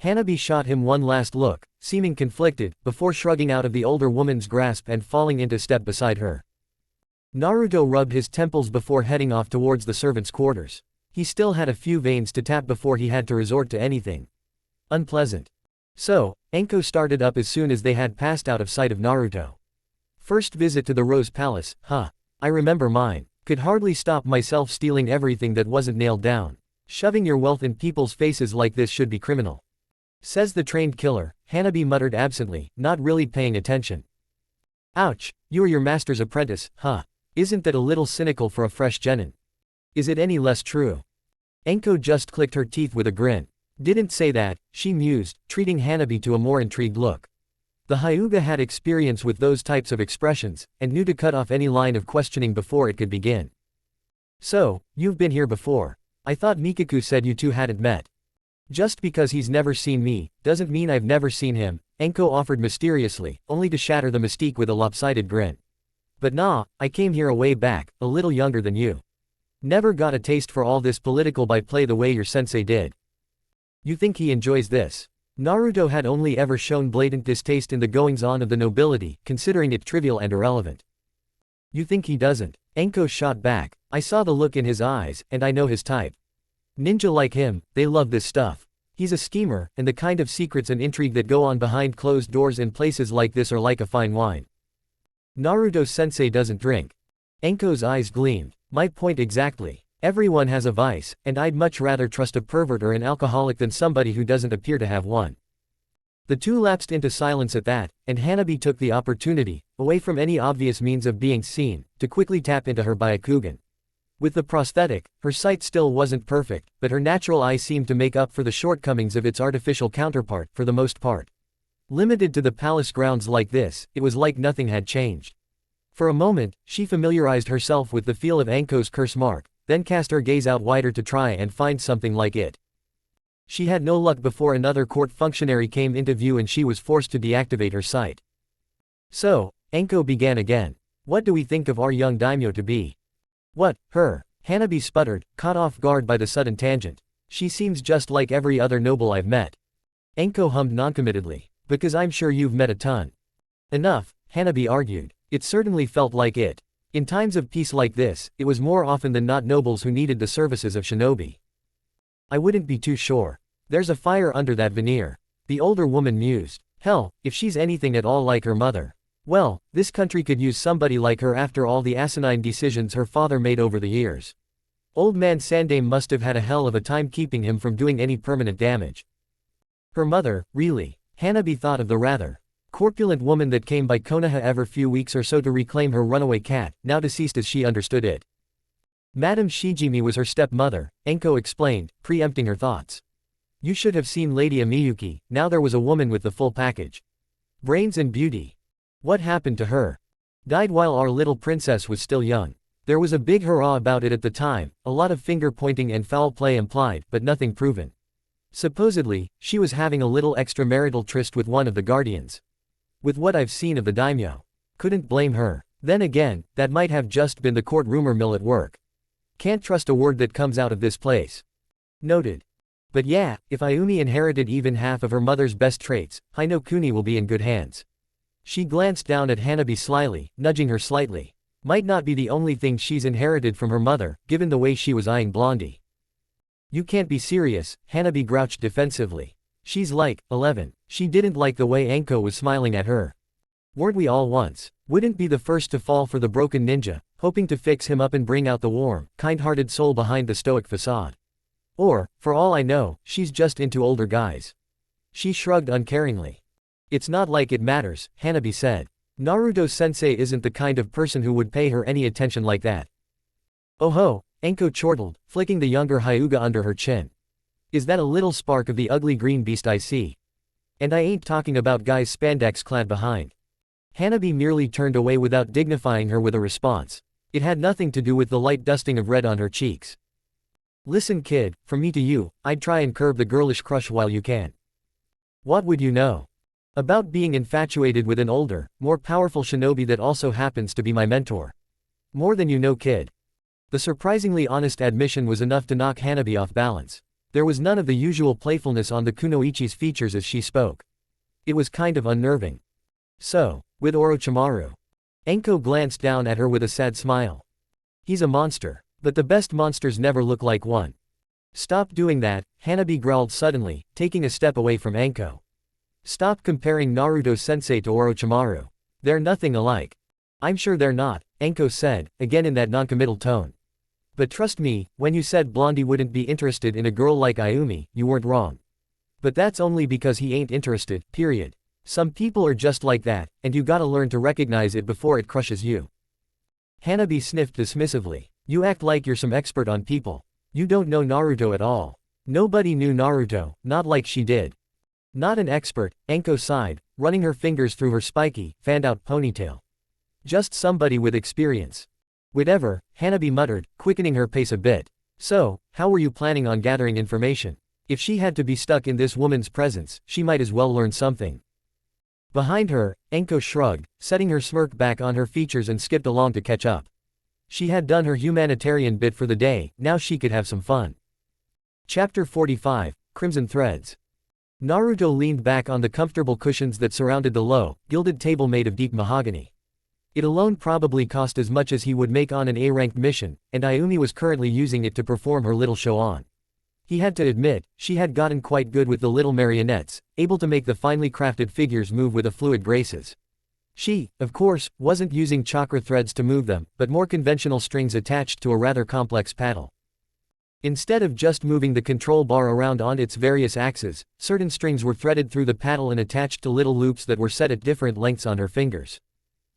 Hanabi shot him one last look, seeming conflicted, before shrugging out of the older woman's grasp and falling into step beside her. Naruto rubbed his temples before heading off towards the servants' quarters. He still had a few veins to tap before he had to resort to anything unpleasant. So, Anko started up as soon as they had passed out of sight of Naruto. First visit to the Rose Palace, huh? I remember mine. Could hardly stop myself stealing everything that wasn't nailed down. Shoving your wealth in people's faces like this should be criminal. Says the trained killer, Hanabi muttered absently, not really paying attention. Ouch, you are your master's apprentice, huh? Isn't that a little cynical for a fresh genin? Is it any less true? Anko just clicked her teeth with a grin. Didn't say that, she mused, treating Hanabi to a more intrigued look. The Hyuga had experience with those types of expressions, and knew to cut off any line of questioning before it could begin. So, you've been here before. I thought Mikaku said you two hadn't met. Just because he's never seen me, doesn't mean I've never seen him, Anko offered mysteriously, only to shatter the mystique with a lopsided grin. But nah, I came here a way back, a little younger than you. Never got a taste for all this political by play the way your sensei did. You think he enjoys this? Naruto had only ever shown blatant distaste in the goings-on of the nobility, considering it trivial and irrelevant. You think he doesn't? Anko shot back. I saw the look in his eyes, and I know his type. Ninja like him, they love this stuff. He's a schemer, and the kind of secrets and intrigue that go on behind closed doors in places like this are like a fine wine. Naruto-sensei doesn't drink. Anko's eyes gleamed. My point exactly. Everyone has a vice, and I'd much rather trust a pervert or an alcoholic than somebody who doesn't appear to have one. The two lapsed into silence at that, and Hanabi took the opportunity, away from any obvious means of being seen, to quickly tap into her Byakugan. With the prosthetic, her sight still wasn't perfect, but her natural eye seemed to make up for the shortcomings of its artificial counterpart, for the most part. Limited to the palace grounds like this, it was like nothing had changed. For a moment, she familiarized herself with the feel of Anko's curse mark, then cast her gaze out wider to try and find something like it. She had no luck before another court functionary came into view and she was forced to deactivate her sight. So, Anko began again. What do we think of our young daimyo to be? What, her? Hanabi sputtered, caught off guard by the sudden tangent. She seems just like every other noble I've met. Anko hummed noncommittedly. Because I'm sure you've met a ton. Enough, Hanabi argued. It certainly felt like it. In times of peace like this, it was more often than not nobles who needed the services of shinobi. I wouldn't be too sure. There's a fire under that veneer. The older woman mused. Hell, if she's anything at all like her mother. Well, this country could use somebody like her after all the asinine decisions her father made over the years. Old man Sandame must have had a hell of a time keeping him from doing any permanent damage. Her mother, really. Hanabi thought of the rather corpulent woman that came by Konoha every few weeks or so to reclaim her runaway cat, now deceased as she understood it. Madame Shijimi was her stepmother, Anko explained, preempting her thoughts. You should have seen Lady Amiyuki, now there was a woman with the full package. Brains and beauty. What happened to her? Died while our little princess was still young. There was a big hurrah about it at the time, a lot of finger-pointing and foul play implied, but nothing proven. Supposedly, she was having a little extramarital tryst with one of the guardians. With what I've seen of the daimyo. Couldn't blame her. Then again, that might have just been the court rumor mill at work. Can't trust a word that comes out of this place. Noted. But yeah, if Ayumi inherited even half of her mother's best traits, Hino Kuni will be in good hands. She glanced down at Hanabi slyly, nudging her slightly. Might not be the only thing she's inherited from her mother, given the way she was eyeing Blondie. You can't be serious, Hanabi grouched defensively. She's like 11. She didn't like the way Anko was smiling at her. Weren't we all once? Wouldn't be the first to fall for the broken ninja, hoping to fix him up and bring out the warm, kind-hearted soul behind the stoic facade. Or, for all I know, she's just into older guys. She shrugged uncaringly. It's not like it matters, Hanabi said. Naruto-sensei isn't the kind of person who would pay her any attention like that. Oh ho, Anko chortled, flicking the younger Hyuga under her chin. Is that a little spark of the ugly green beast I see? And I ain't talking about guys spandex clad behind. Hanabi merely turned away without dignifying her with a response. It had nothing to do with the light dusting of red on her cheeks. Listen kid, from me to you, I'd try and curb the girlish crush while you can. What would you know? About being infatuated with an older, more powerful shinobi that also happens to be my mentor. More than you know, kid. The surprisingly honest admission was enough to knock Hanabi off balance. There was none of the usual playfulness on the kunoichi's features as she spoke. It was kind of unnerving. So, with Orochimaru. Enko glanced down at her with a sad smile. He's a monster. But the best monsters never look like one. Stop doing that, Hanabi growled suddenly, taking a step away from Enko. Stop comparing Naruto-sensei to Orochimaru. They're nothing alike. I'm sure they're not, Enko said, again in that noncommittal tone. But trust me, when you said Blondie wouldn't be interested in a girl like Ayumi, you weren't wrong. But that's only because he ain't interested, period. Some people are just like that, and you gotta learn to recognize it before it crushes you. Hanabi sniffed dismissively. You act like you're some expert on people. You don't know Naruto at all. Nobody knew Naruto, not like she did. Not an expert, Enko sighed, running her fingers through her spiky, fanned-out ponytail. Just somebody with experience. Whatever, Hanabi muttered, quickening her pace a bit. So, how were you planning on gathering information? If she had to be stuck in this woman's presence, she might as well learn something. Behind her, Enko shrugged, setting her smirk back on her features and skipped along to catch up. She had done her humanitarian bit for the day, now she could have some fun. Chapter 45, Crimson Threads. Naruto leaned back on the comfortable cushions that surrounded the low, gilded table made of deep mahogany. It alone probably cost as much as he would make on an A-ranked mission, and Ayumi was currently using it to perform her little show on. He had to admit, she had gotten quite good with the little marionettes, able to make the finely crafted figures move with a fluid graces. She, of course, wasn't using chakra threads to move them, but more conventional strings attached to a rather complex paddle. Instead of just moving the control bar around on its various axes, certain strings were threaded through the paddle and attached to little loops that were set at different lengths on her fingers.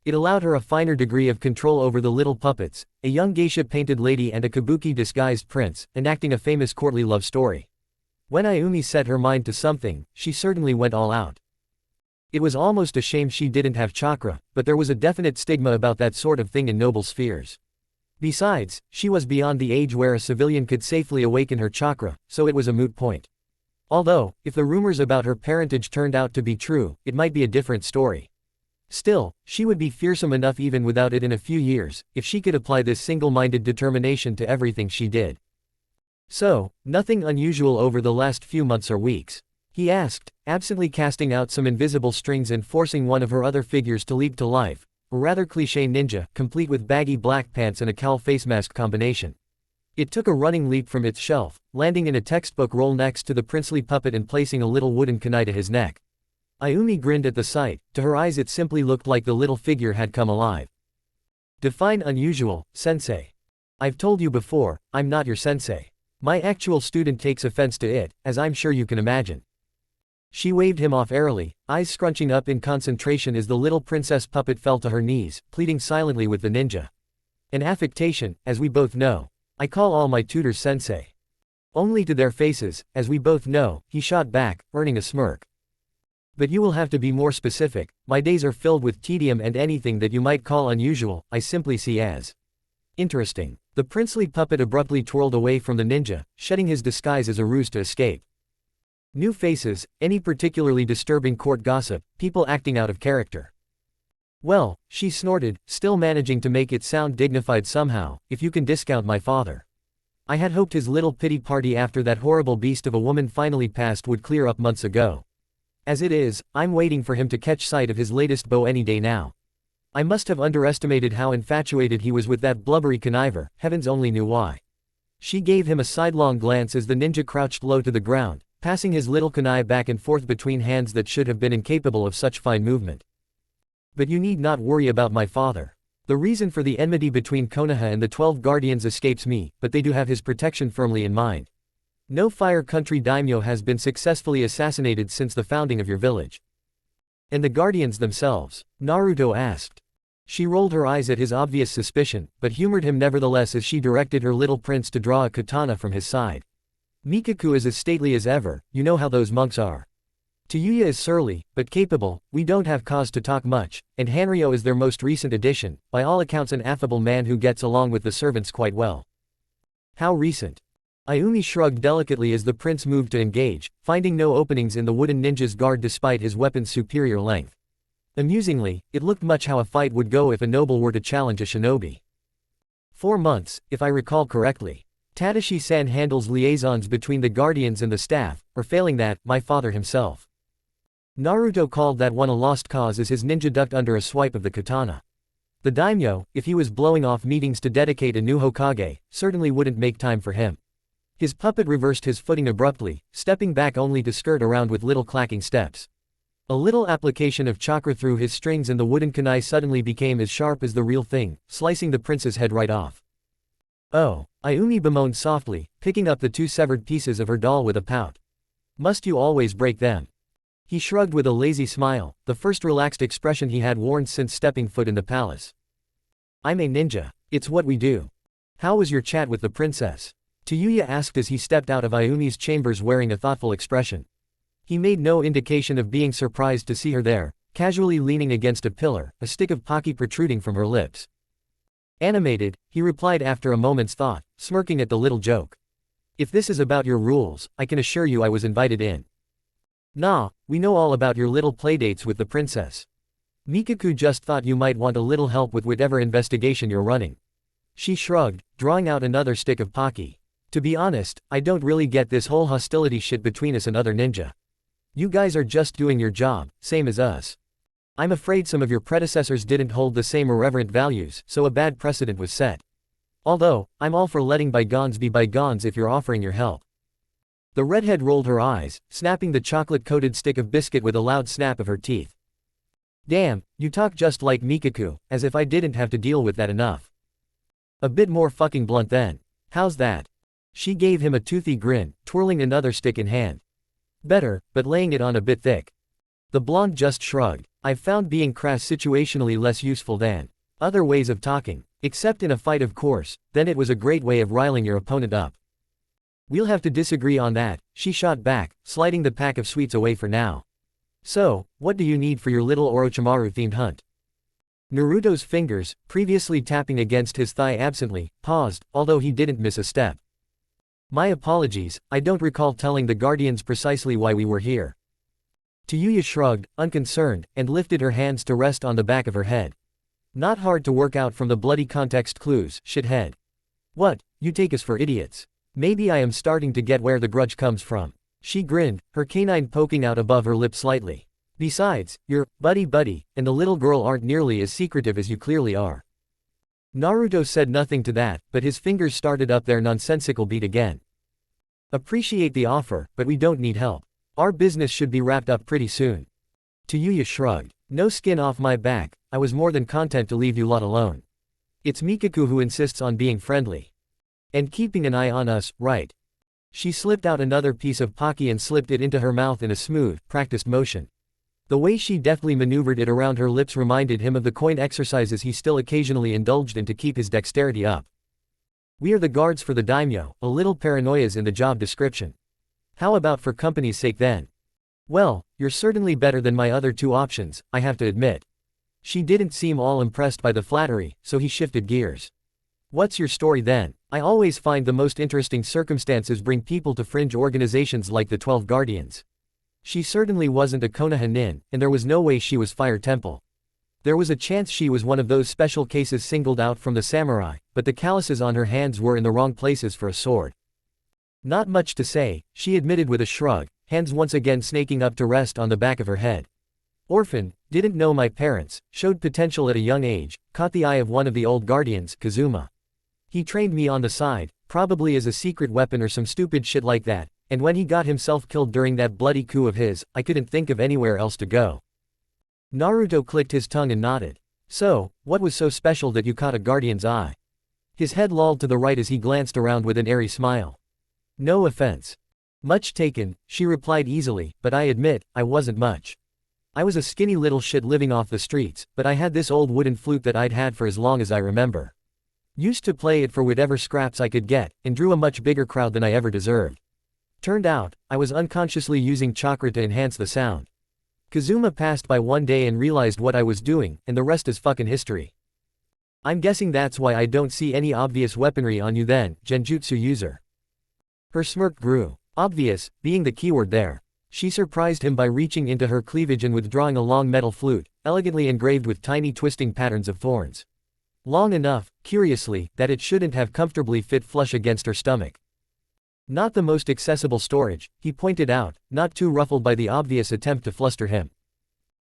It allowed her a finer degree of control over the little puppets, a young geisha-painted lady and a kabuki-disguised prince, enacting a famous courtly love story. When Ayumi set her mind to something, she certainly went all out. It was almost a shame she didn't have chakra, but there was a definite stigma about that sort of thing in noble spheres. Besides, she was beyond the age where a civilian could safely awaken her chakra, so it was a moot point. Although, if the rumors about her parentage turned out to be true, it might be a different story. Still, she would be fearsome enough even without it in a few years, if she could apply this single-minded determination to everything she did. So, nothing unusual over the last few months or weeks? He asked, absently casting out some invisible strings and forcing one of her other figures to leap to life, a rather cliché ninja, complete with baggy black pants and a cowl face mask combination. It took a running leap from its shelf, landing in a textbook roll next to the princely puppet and placing a little wooden kunai to his neck. Ayumi grinned at the sight, to her eyes it simply looked like the little figure had come alive. Define unusual, sensei. I've told you before, I'm not your sensei. My actual student takes offense to it, as I'm sure you can imagine. She waved him off airily, eyes scrunching up in concentration as the little princess puppet fell to her knees, pleading silently with the ninja. An affectation, as we both know. I call all my tutors sensei. Only to their faces, as we both know, he shot back, earning a smirk. But you will have to be more specific. My days are filled with tedium and anything that you might call unusual, I simply see as interesting. The princely puppet abruptly twirled away from the ninja, shedding his disguise as a ruse to escape. New faces, any particularly disturbing court gossip, people acting out of character. Well, she snorted, still managing to make it sound dignified somehow, if you can discount my father. I had hoped his little pity party after that horrible beast of a woman finally passed would clear up months ago. As it is, I'm waiting for him to catch sight of his latest beau any day now. I must have underestimated how infatuated he was with that blubbery conniver, heavens only knew why. She gave him a sidelong glance as the ninja crouched low to the ground, passing his little kunai back and forth between hands that should have been incapable of such fine movement. But you need not worry about my father. The reason for the enmity between Konoha and the 12 guardians escapes me, but they do have his protection firmly in mind. No Fire Country daimyo has been successfully assassinated since the founding of your village. And the guardians themselves? Naruto asked. She rolled her eyes at his obvious suspicion, but humored him nevertheless as she directed her little prince to draw a katana from his side. Mikaku is as stately as ever, you know how those monks are. Tayuya is surly, but capable, we don't have cause to talk much, and Hanryo is their most recent addition, by all accounts an affable man who gets along with the servants quite well. How recent? Ayumi shrugged delicately as the prince moved to engage, finding no openings in the wooden ninja's guard despite his weapon's superior length. Amusingly, it looked much how a fight would go if a noble were to challenge a shinobi. 4 months, if I recall correctly. Tadashi-san handles liaisons between the guardians and the staff, or failing that, my father himself. Naruto called that one a lost cause as his ninja ducked under a swipe of the katana. The daimyo, if he was blowing off meetings to dedicate a new Hokage, certainly wouldn't make time for him. His puppet reversed his footing abruptly, stepping back only to skirt around with little clacking steps. A little application of chakra through his strings and the wooden kunai suddenly became as sharp as the real thing, slicing the prince's head right off. Oh, Ayumi bemoaned softly, picking up the 2 severed pieces of her doll with a pout. Must you always break them? He shrugged with a lazy smile, the first relaxed expression he had worn since stepping foot in the palace. I'm a ninja. It's what we do. How was your chat with the princess? Tayuya asked as he stepped out of Ayumi's chambers wearing a thoughtful expression. He made no indication of being surprised to see her there, casually leaning against a pillar, a stick of pocky protruding from her lips. Animated, he replied after a moment's thought, smirking at the little joke. If this is about your rules, I can assure you I was invited in. Nah, we know all about your little playdates with the princess. Mikaku just thought you might want a little help with whatever investigation you're running. She shrugged, drawing out another stick of pocky. To be honest, I don't really get this whole hostility shit between us and other ninja. You guys are just doing your job, same as us. I'm afraid some of your predecessors didn't hold the same irreverent values, so a bad precedent was set. Although, I'm all for letting bygones be bygones if you're offering your help. The redhead rolled her eyes, snapping the chocolate-coated stick of biscuit with a loud snap of her teeth. Damn, you talk just like Mikaku, as if I didn't have to deal with that enough. A bit more fucking blunt then. How's that? She gave him a toothy grin, twirling another stick in hand. Better, but laying it on a bit thick. The blonde just shrugged. I've found being crass situationally less useful than other ways of talking. Except in a fight, of course, then it was a great way of riling your opponent up. We'll have to disagree on that, she shot back, sliding the pack of sweets away for now. So, what do you need for your little Orochimaru-themed hunt? Naruto's fingers, previously tapping against his thigh absently, paused, although he didn't miss a step. My apologies, I don't recall telling the guardians precisely why we were here. Tayuya shrugged, unconcerned, and lifted her hands to rest on the back of her head. Not hard to work out from the bloody context clues, shithead. What, you take us for idiots? Maybe I am starting to get where the grudge comes from. She grinned, her canine poking out above her lip slightly. Besides, your buddy, and the little girl aren't nearly as secretive as you clearly are. Naruto said nothing to that, but his fingers started up their nonsensical beat again. Appreciate the offer, but we don't need help. Our business should be wrapped up pretty soon. Tayuya shrugged. No skin off my back, I was more than content to leave you lot alone. It's Mikaku who insists on being friendly. And keeping an eye on us, right? She slipped out another piece of pocky and slipped it into her mouth in a smooth, practiced motion. The way she deftly maneuvered it around her lips reminded him of the coin exercises he still occasionally indulged in to keep his dexterity up. We are the guards for the daimyo, a little paranoia's in the job description. How about for company's sake then? Well, you're certainly better than my other 2 options, I have to admit. She didn't seem all impressed by the flattery, so he shifted gears. What's your story then? I always find the most interesting circumstances bring people to fringe organizations like the 12 Guardians. She certainly wasn't a Konoha-nin, and there was no way she was Fire Temple. There was a chance she was one of those special cases singled out from the samurai, but the calluses on her hands were in the wrong places for a sword. Not much to say, she admitted with a shrug, hands once again snaking up to rest on the back of her head. Orphan, didn't know my parents, showed potential at a young age, caught the eye of one of the old guardians, Kazuma. He trained me on the side, probably as a secret weapon or some stupid shit like that, and when he got himself killed during that bloody coup of his, I couldn't think of anywhere else to go. Naruto clicked his tongue and nodded. So, what was so special that you caught a guardian's eye? His head lolled to the right as he glanced around with an airy smile. No offense. Much taken, she replied easily, but I admit, I wasn't much. I was a skinny little shit living off the streets, but I had this old wooden flute that I'd had for as long as I remember. Used to play it for whatever scraps I could get, and drew a much bigger crowd than I ever deserved. Turned out, I was unconsciously using chakra to enhance the sound. Kazuma passed by one day and realized what I was doing, and the rest is fucking history. I'm guessing that's why I don't see any obvious weaponry on you then, genjutsu user. Her smirk grew. Obvious, being the keyword there. She surprised him by reaching into her cleavage and withdrawing a long metal flute, elegantly engraved with tiny twisting patterns of thorns. Long enough, curiously, that it shouldn't have comfortably fit flush against her stomach. Not the most accessible storage, he pointed out, not too ruffled by the obvious attempt to fluster him.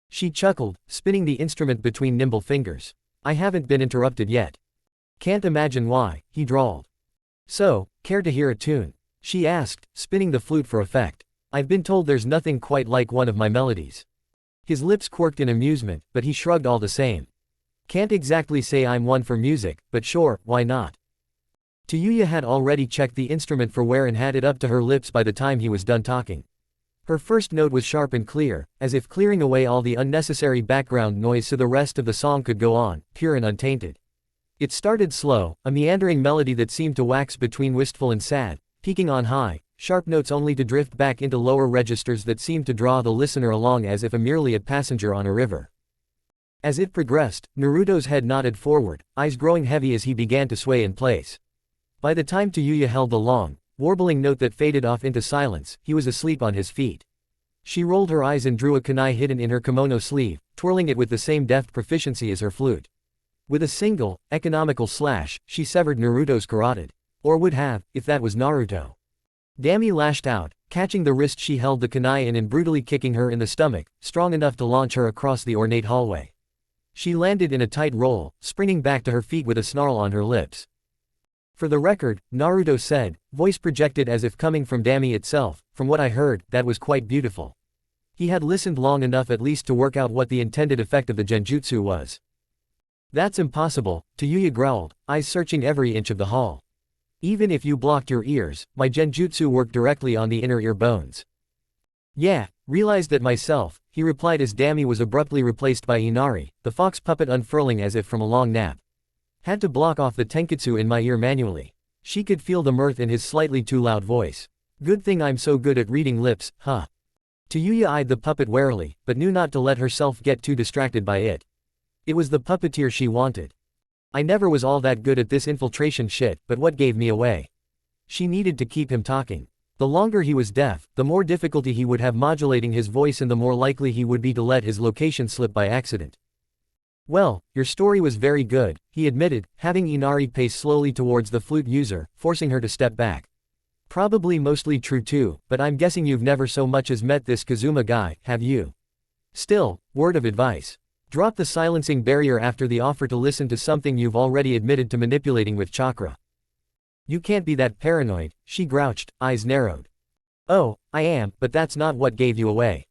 She chuckled, spinning the instrument between nimble fingers. I haven't been interrupted yet. Can't imagine why, he drawled. So, care to hear a tune? She asked, spinning the flute for effect. I've been told there's nothing quite like one of my melodies. His lips quirked in amusement, but he shrugged all the same. Can't exactly say I'm one for music, but sure, why not? Tayuya had already checked the instrument for wear and had it up to her lips by the time he was done talking. Her first note was sharp and clear, as if clearing away all the unnecessary background noise so the rest of the song could go on, pure and untainted. It started slow, a meandering melody that seemed to wax between wistful and sad, peaking on high, sharp notes only to drift back into lower registers that seemed to draw the listener along as if merely a passenger on a river. As it progressed, Naruto's head nodded forward, eyes growing heavy as he began to sway in place. By the time Tayuya held the long, warbling note that faded off into silence, he was asleep on his feet. She rolled her eyes and drew a kunai hidden in her kimono sleeve, twirling it with the same deft proficiency as her flute. With a single, economical slash, she severed Naruto's carotid. Or would have, if that was Naruto. Dami lashed out, catching the wrist she held the kunai in and brutally kicking her in the stomach, strong enough to launch her across the ornate hallway. She landed in a tight roll, springing back to her feet with a snarl on her lips. For the record, Naruto said, voice projected as if coming from Dami itself, from what I heard, that was quite beautiful. He had listened long enough at least to work out what the intended effect of the genjutsu was. That's impossible, Tayuya growled, eyes searching every inch of the hall. Even if you blocked your ears, my genjutsu worked directly on the inner ear bones. Yeah, realized that myself, he replied as Dami was abruptly replaced by Inari, the fox puppet unfurling as if from a long nap. Had to block off the tenketsu in my ear manually. She could feel the mirth in his slightly too loud voice. Good thing I'm so good at reading lips, huh? Tayuya eyed the puppet warily, but knew not to let herself get too distracted by it. It was the puppeteer she wanted. I never was all that good at this infiltration shit, but what gave me away? She needed to keep him talking. The longer he was deaf, the more difficulty he would have modulating his voice and the more likely he would be to let his location slip by accident. Well, your story was very good, he admitted, having Inari pace slowly towards the flute user, forcing her to step back. Probably mostly true too, but I'm guessing you've never so much as met this Kazuma guy, have you? Still, word of advice. Drop the silencing barrier after the offer to listen to something you've already admitted to manipulating with chakra. You can't be that paranoid, she grouched, eyes narrowed. Oh, I am, but that's not what gave you away.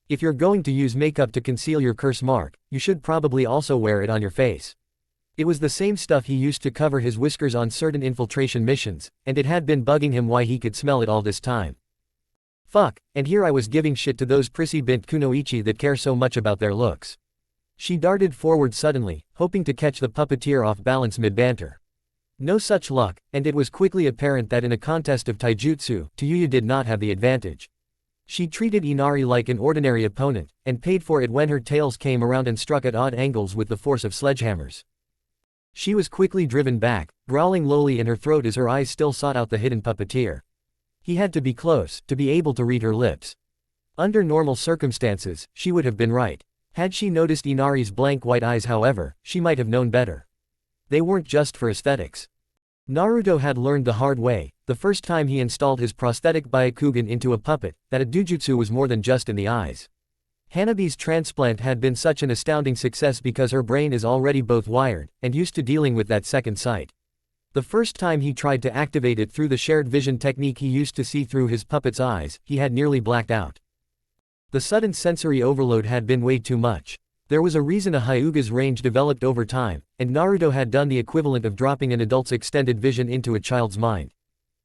If you're going to use makeup to conceal your curse mark, you should probably also wear it on your face. It was the same stuff he used to cover his whiskers on certain infiltration missions, and it had been bugging him why he could smell it all this time. Fuck, and here I was giving shit to those prissy bint kunoichi that care so much about their looks. She darted forward suddenly, hoping to catch the puppeteer off balance mid-banter. No such luck, and it was quickly apparent that in a contest of taijutsu, Tayuya did not have the advantage. She treated Inari like an ordinary opponent, and paid for it when her tails came around and struck at odd angles with the force of sledgehammers. She was quickly driven back, growling lowly in her throat as her eyes still sought out the hidden puppeteer. He had to be close, to be able to read her lips. Under normal circumstances, she would have been right. Had she noticed Inari's blank white eyes however, she might have known better. They weren't just for aesthetics. Naruto had learned the hard way, the first time he installed his prosthetic Byakugan into a puppet, that a dujutsu was more than just in the eyes. Hanabi's transplant had been such an astounding success because her brain is already both wired, and used to dealing with that second sight. The first time he tried to activate it through the shared vision technique he used to see through his puppet's eyes, he had nearly blacked out. The sudden sensory overload had been way too much. There was a reason a Hyuga's range developed over time, and Naruto had done the equivalent of dropping an adult's extended vision into a child's mind.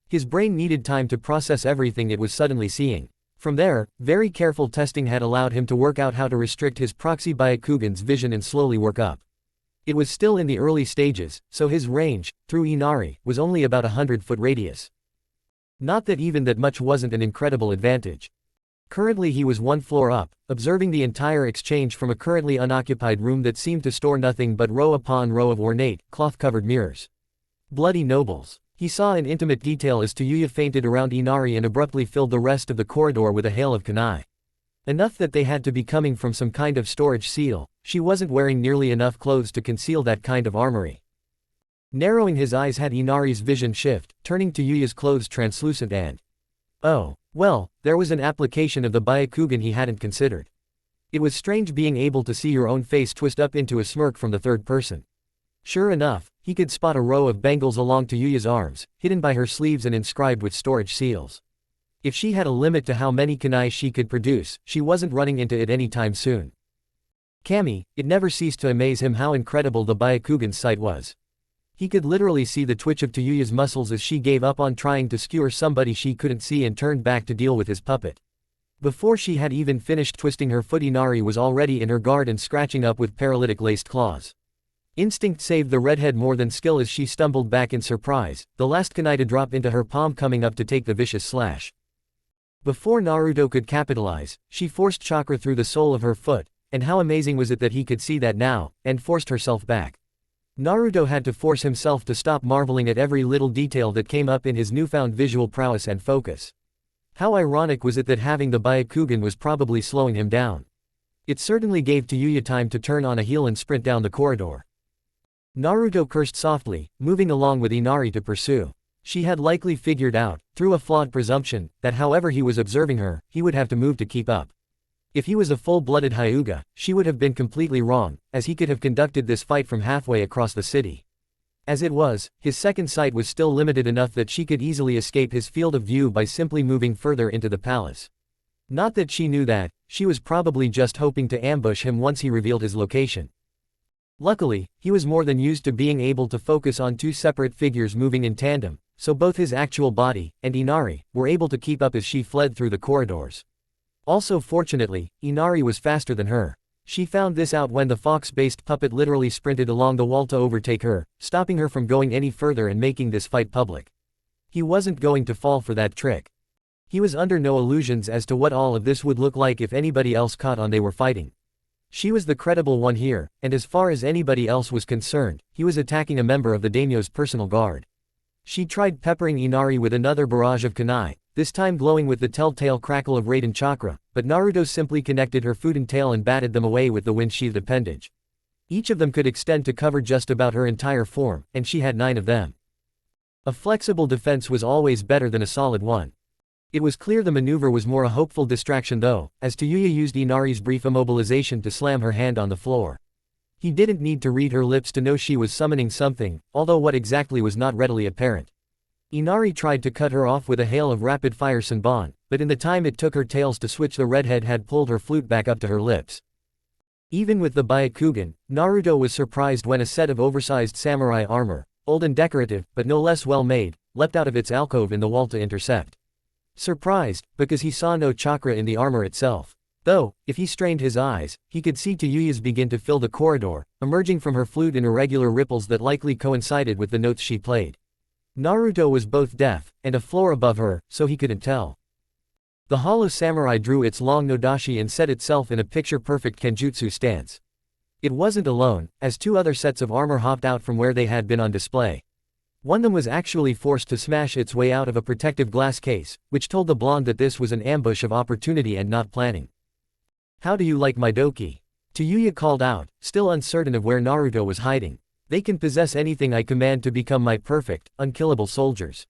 His brain needed time to process everything it was suddenly seeing. From there, very careful testing had allowed him to work out how to restrict his proxy Byakugan's vision and slowly work up. It was still in the early stages, so his range, through Inari, was only about 100-foot radius. Not that even that much wasn't an incredible advantage. Currently he was one floor up, observing the entire exchange from a currently unoccupied room that seemed to store nothing but row upon row of ornate, cloth-covered mirrors. Bloody nobles. He saw an intimate detail as Tayuya fainted around Inari and abruptly filled the rest of the corridor with a hail of kunai. Enough that they had to be coming from some kind of storage seal. She wasn't wearing nearly enough clothes to conceal that kind of armory. Narrowing his eyes had Inari's vision shift, turning Tayuya's clothes translucent and… oh, well, there was an application of the Byakugan he hadn't considered. It was strange being able to see your own face twist up into a smirk from the third person. Sure enough, he could spot a row of bangles along Tayuya's arms, hidden by her sleeves and inscribed with storage seals. If she had a limit to how many kunai she could produce, she wasn't running into it anytime soon. Kami, it never ceased to amaze him how incredible the Byakugan's sight was. He could literally see the twitch of Tayuya's muscles as she gave up on trying to skewer somebody she couldn't see and turned back to deal with his puppet. Before she had even finished twisting her foot, Inari was already in her guard and scratching up with paralytic laced claws. Instinct saved the redhead more than skill as she stumbled back in surprise, the last kunai to drop into her palm coming up to take the vicious slash. Before Naruto could capitalize, she forced chakra through the sole of her foot, and how amazing was it that he could see that now, and forced herself back. Naruto had to force himself to stop marveling at every little detail that came up in his newfound visual prowess and focus. How ironic was it that having the Byakugan was probably slowing him down. It certainly gave Tayuya time to turn on a heel and sprint down the corridor. Naruto cursed softly, moving along with Inari to pursue. She had likely figured out, through a flawed presumption, that however he was observing her, he would have to move to keep up. If he was a full-blooded Hyuga, she would have been completely wrong, as he could have conducted this fight from halfway across the city. As it was, his second sight was still limited enough that she could easily escape his field of view by simply moving further into the palace. Not that she knew that, she was probably just hoping to ambush him once he revealed his location. Luckily, he was more than used to being able to focus on two separate figures moving in tandem, so both his actual body, and Inari, were able to keep up as she fled through the corridors. Also fortunately, Inari was faster than her. She found this out when the fox-based puppet literally sprinted along the wall to overtake her, stopping her from going any further and making this fight public. He wasn't going to fall for that trick. He was under no illusions as to what all of this would look like if anybody else caught on they were fighting. She was the credible one here, and as far as anybody else was concerned, he was attacking a member of the daimyo's personal guard. She tried peppering Inari with another barrage of kunai, this time glowing with the telltale crackle of Raiden chakra, but Naruto simply connected her foot and tail and batted them away with the wind-sheathed appendage. Each of them could extend to cover just about her entire form, and she had 9 of them. A flexible defense was always better than a solid one. It was clear the maneuver was more a hopeful distraction though, as Tayuya used Inari's brief immobilization to slam her hand on the floor. He didn't need to read her lips to know she was summoning something, although what exactly was not readily apparent. Inari tried to cut her off with a hail of rapid-fire senbon, but in the time it took her tails to switch, the redhead had pulled her flute back up to her lips. Even with the Byakugan, Naruto was surprised when a set of oversized samurai armor, old and decorative, but no less well-made, leapt out of its alcove in the wall to intercept. Surprised, because he saw no chakra in the armor itself. Though, if he strained his eyes, he could see Tayuya's begin to fill the corridor, emerging from her flute in irregular ripples that likely coincided with the notes she played. Naruto was both deaf, and a floor above her, so he couldn't tell. The hollow samurai drew its long nodashi and set itself in a picture-perfect kenjutsu stance. It wasn't alone, as 2 other sets of armor hopped out from where they had been on display. One of them was actually forced to smash its way out of a protective glass case, which told the blonde that this was an ambush of opportunity and not planning. "How do you like my doki?" Tayuya called out, still uncertain of where Naruto was hiding. "They can possess anything I command to become my perfect, unkillable soldiers."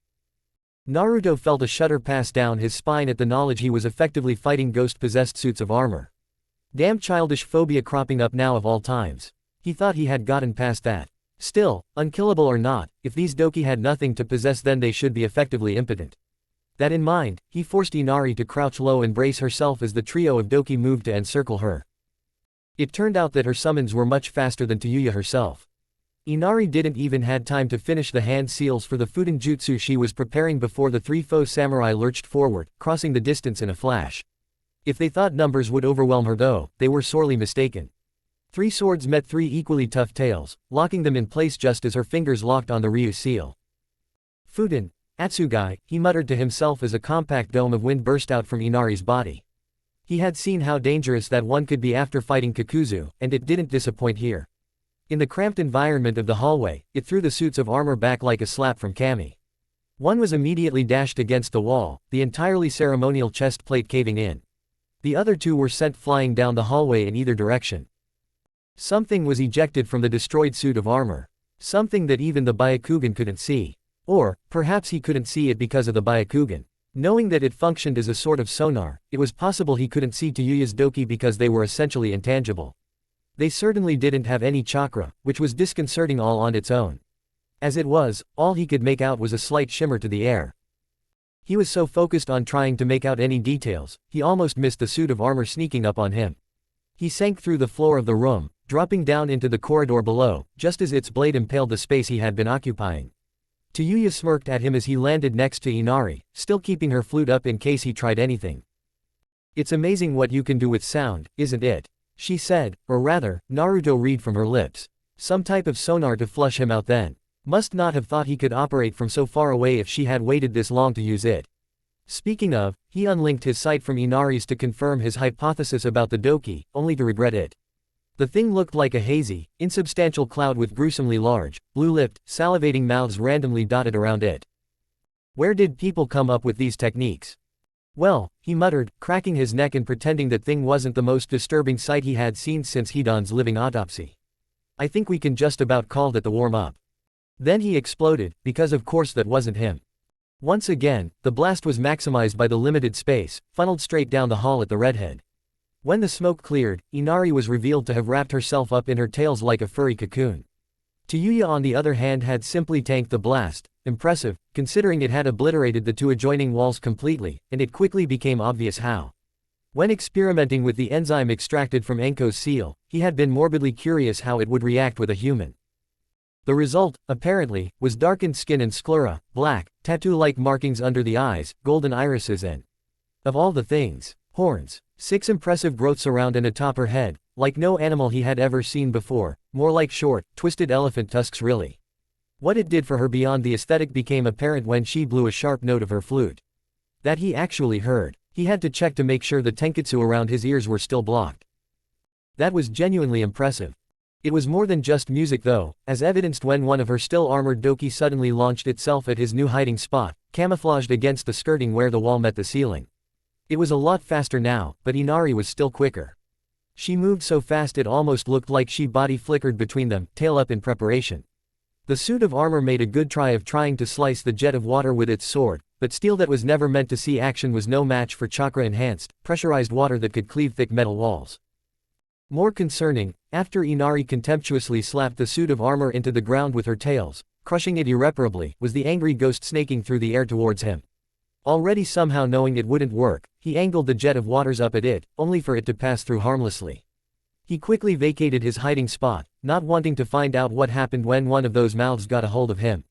Naruto felt a shudder pass down his spine at the knowledge he was effectively fighting ghost-possessed suits of armor. Damn childish phobia cropping up now of all times. He thought he had gotten past that. Still, unkillable or not, if these doki had nothing to possess then they should be effectively impotent. That in mind, he forced Inari to crouch low and brace herself as the trio of doki moved to encircle her. It turned out that her summons were much faster than Tayuya herself. Inari didn't even had time to finish the hand seals for the Fudan jutsu she was preparing before the 3 foe samurai lurched forward, crossing the distance in a flash. If they thought numbers would overwhelm her though, they were sorely mistaken. 3 swords met 3 equally tough tails, locking them in place just as her fingers locked on the Ryu seal. "Fudan, Atsugai," he muttered to himself as a compact dome of wind burst out from Inari's body. He had seen how dangerous that one could be after fighting Kakuzu, and it didn't disappoint here. In the cramped environment of the hallway, it threw the suits of armor back like a slap from Kami. One was immediately dashed against the wall, the entirely ceremonial chest plate caving in. The other two were sent flying down the hallway in either direction. Something was ejected from the destroyed suit of armor. Something that even the Byakugan couldn't see. Or, perhaps he couldn't see it because of the Byakugan. Knowing that it functioned as a sort of sonar, it was possible he couldn't see Tayuya's doki because they were essentially intangible. They certainly didn't have any chakra, which was disconcerting all on its own. As it was, all he could make out was a slight shimmer to the air. He was so focused on trying to make out any details, he almost missed the suit of armor sneaking up on him. He sank through the floor of the room, dropping down into the corridor below, just as its blade impaled the space he had been occupying. Tayuya smirked at him as he landed next to Inari, still keeping her flute up in case he tried anything. "It's amazing what you can do with sound, isn't it?" she said, or rather, Naruto read from her lips. Some type of sonar to flush him out then. Must not have thought he could operate from so far away if she had waited this long to use it. Speaking of, he unlinked his sight from Inari's to confirm his hypothesis about the doki, only to regret it. The thing looked like a hazy, insubstantial cloud with gruesomely large, blue-lipped, salivating mouths randomly dotted around it. Where did people come up with these techniques? Well, he muttered, cracking his neck and pretending that thing wasn't the most disturbing sight he had seen since Hidan's living autopsy. I think we can just about call that the warm-up. Then he exploded, because of course that wasn't him. Once again, the blast was maximized by the limited space, funneled straight down the hall at the redhead. When the smoke cleared, Inari was revealed to have wrapped herself up in her tails like a furry cocoon. Tayuya on the other hand had simply tanked the blast, impressive, considering it had obliterated the two adjoining walls completely, and it quickly became obvious how. When experimenting with the enzyme extracted from Enko's seal, he had been morbidly curious how it would react with a human. The result, apparently, was darkened skin and sclera, black, tattoo-like markings under the eyes, golden irises and, of all the things, horns. 6 impressive growths around and atop her head, like no animal he had ever seen before, more like short, twisted elephant tusks really. What it did for her beyond the aesthetic became apparent when she blew a sharp note of her flute. That he actually heard. He had to check to make sure the tenketsu around his ears were still blocked. That was genuinely impressive. It was more than just music though, as evidenced when one of her still-armored doki suddenly launched itself at his new hiding spot, camouflaged against the skirting where the wall met the ceiling. It was a lot faster now, but Inari was still quicker. She moved so fast it almost looked like she body flickered between them, tail up in preparation. The suit of armor made a good try of trying to slice the jet of water with its sword, but steel that was never meant to see action was no match for chakra-enhanced, pressurized water that could cleave thick metal walls. More concerning, after Inari contemptuously slapped the suit of armor into the ground with her tails, crushing it irreparably, was the angry ghost snaking through the air towards him. Already somehow knowing it wouldn't work, he angled the jet of waters up at it, only for it to pass through harmlessly. He quickly vacated his hiding spot, not wanting to find out what happened when one of those mouths got a hold of him.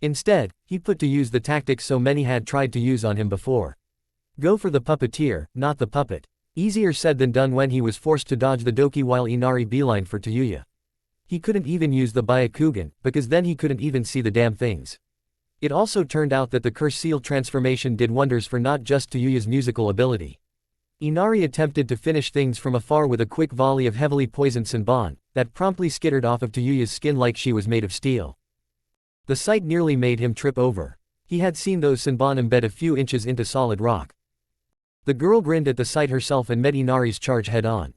Instead, he put to use the tactics so many had tried to use on him before. Go for the puppeteer, not the puppet. Easier said than done when he was forced to dodge the doki while Inari beelined for Tayuya. He couldn't even use the Byakugan, because then he couldn't even see the damn things. It also turned out that the curse seal transformation did wonders for not just Tayuya's musical ability. Inari attempted to finish things from afar with a quick volley of heavily poisoned senbon, that promptly skittered off of Tayuya's skin like she was made of steel. The sight nearly made him trip over. He had seen those senbon embed a few inches into solid rock. The girl grinned at the sight herself and met Inari's charge head-on.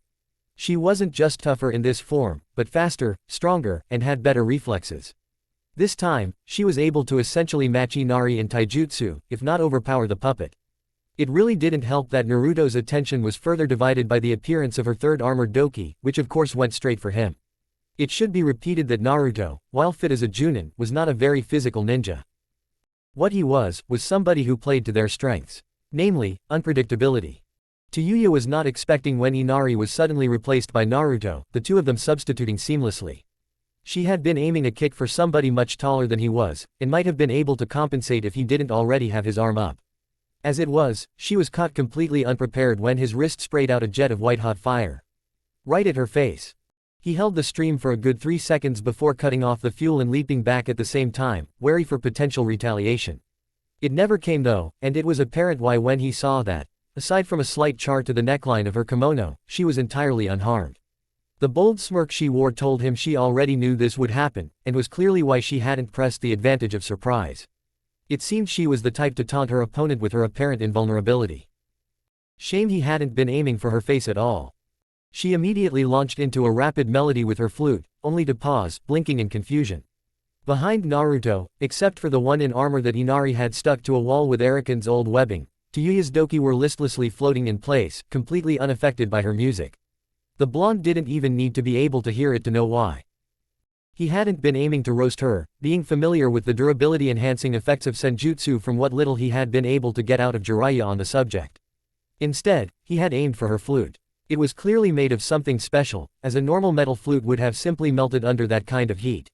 She wasn't just tougher in this form, but faster, stronger, and had better reflexes. This time, she was able to essentially match Inari in taijutsu, if not overpower the puppet. It really didn't help that Naruto's attention was further divided by the appearance of her third armored doki, which of course went straight for him. It should be repeated that Naruto, while fit as a Junin, was not a very physical ninja. What he was somebody who played to their strengths. Namely, unpredictability. Tayuya was not expecting when Inari was suddenly replaced by Naruto, the two of them substituting seamlessly. She had been aiming a kick for somebody much taller than he was, and might have been able to compensate if he didn't already have his arm up. As it was, she was caught completely unprepared when his wrist sprayed out a jet of white-hot fire. Right at her face. He held the stream for a good 3 seconds before cutting off the fuel and leaping back at the same time, wary for potential retaliation. It never came though, and it was apparent why when he saw that, aside from a slight char to the neckline of her kimono, she was entirely unharmed. The bold smirk she wore told him she already knew this would happen, and was clearly why she hadn't pressed the advantage of surprise. It seemed she was the type to taunt her opponent with her apparent invulnerability. Shame he hadn't been aiming for her face at all. She immediately launched into a rapid melody with her flute, only to pause, blinking in confusion. Behind Naruto, except for the one in armor that Inari had stuck to a wall with Arakan's old webbing, Tayuya's doki were listlessly floating in place, completely unaffected by her music. The blonde didn't even need to be able to hear it to know why. He hadn't been aiming to roast her, being familiar with the durability-enhancing effects of senjutsu from what little he had been able to get out of Jiraiya on the subject. Instead, he had aimed for her flute. It was clearly made of something special, as a normal metal flute would have simply melted under that kind of heat.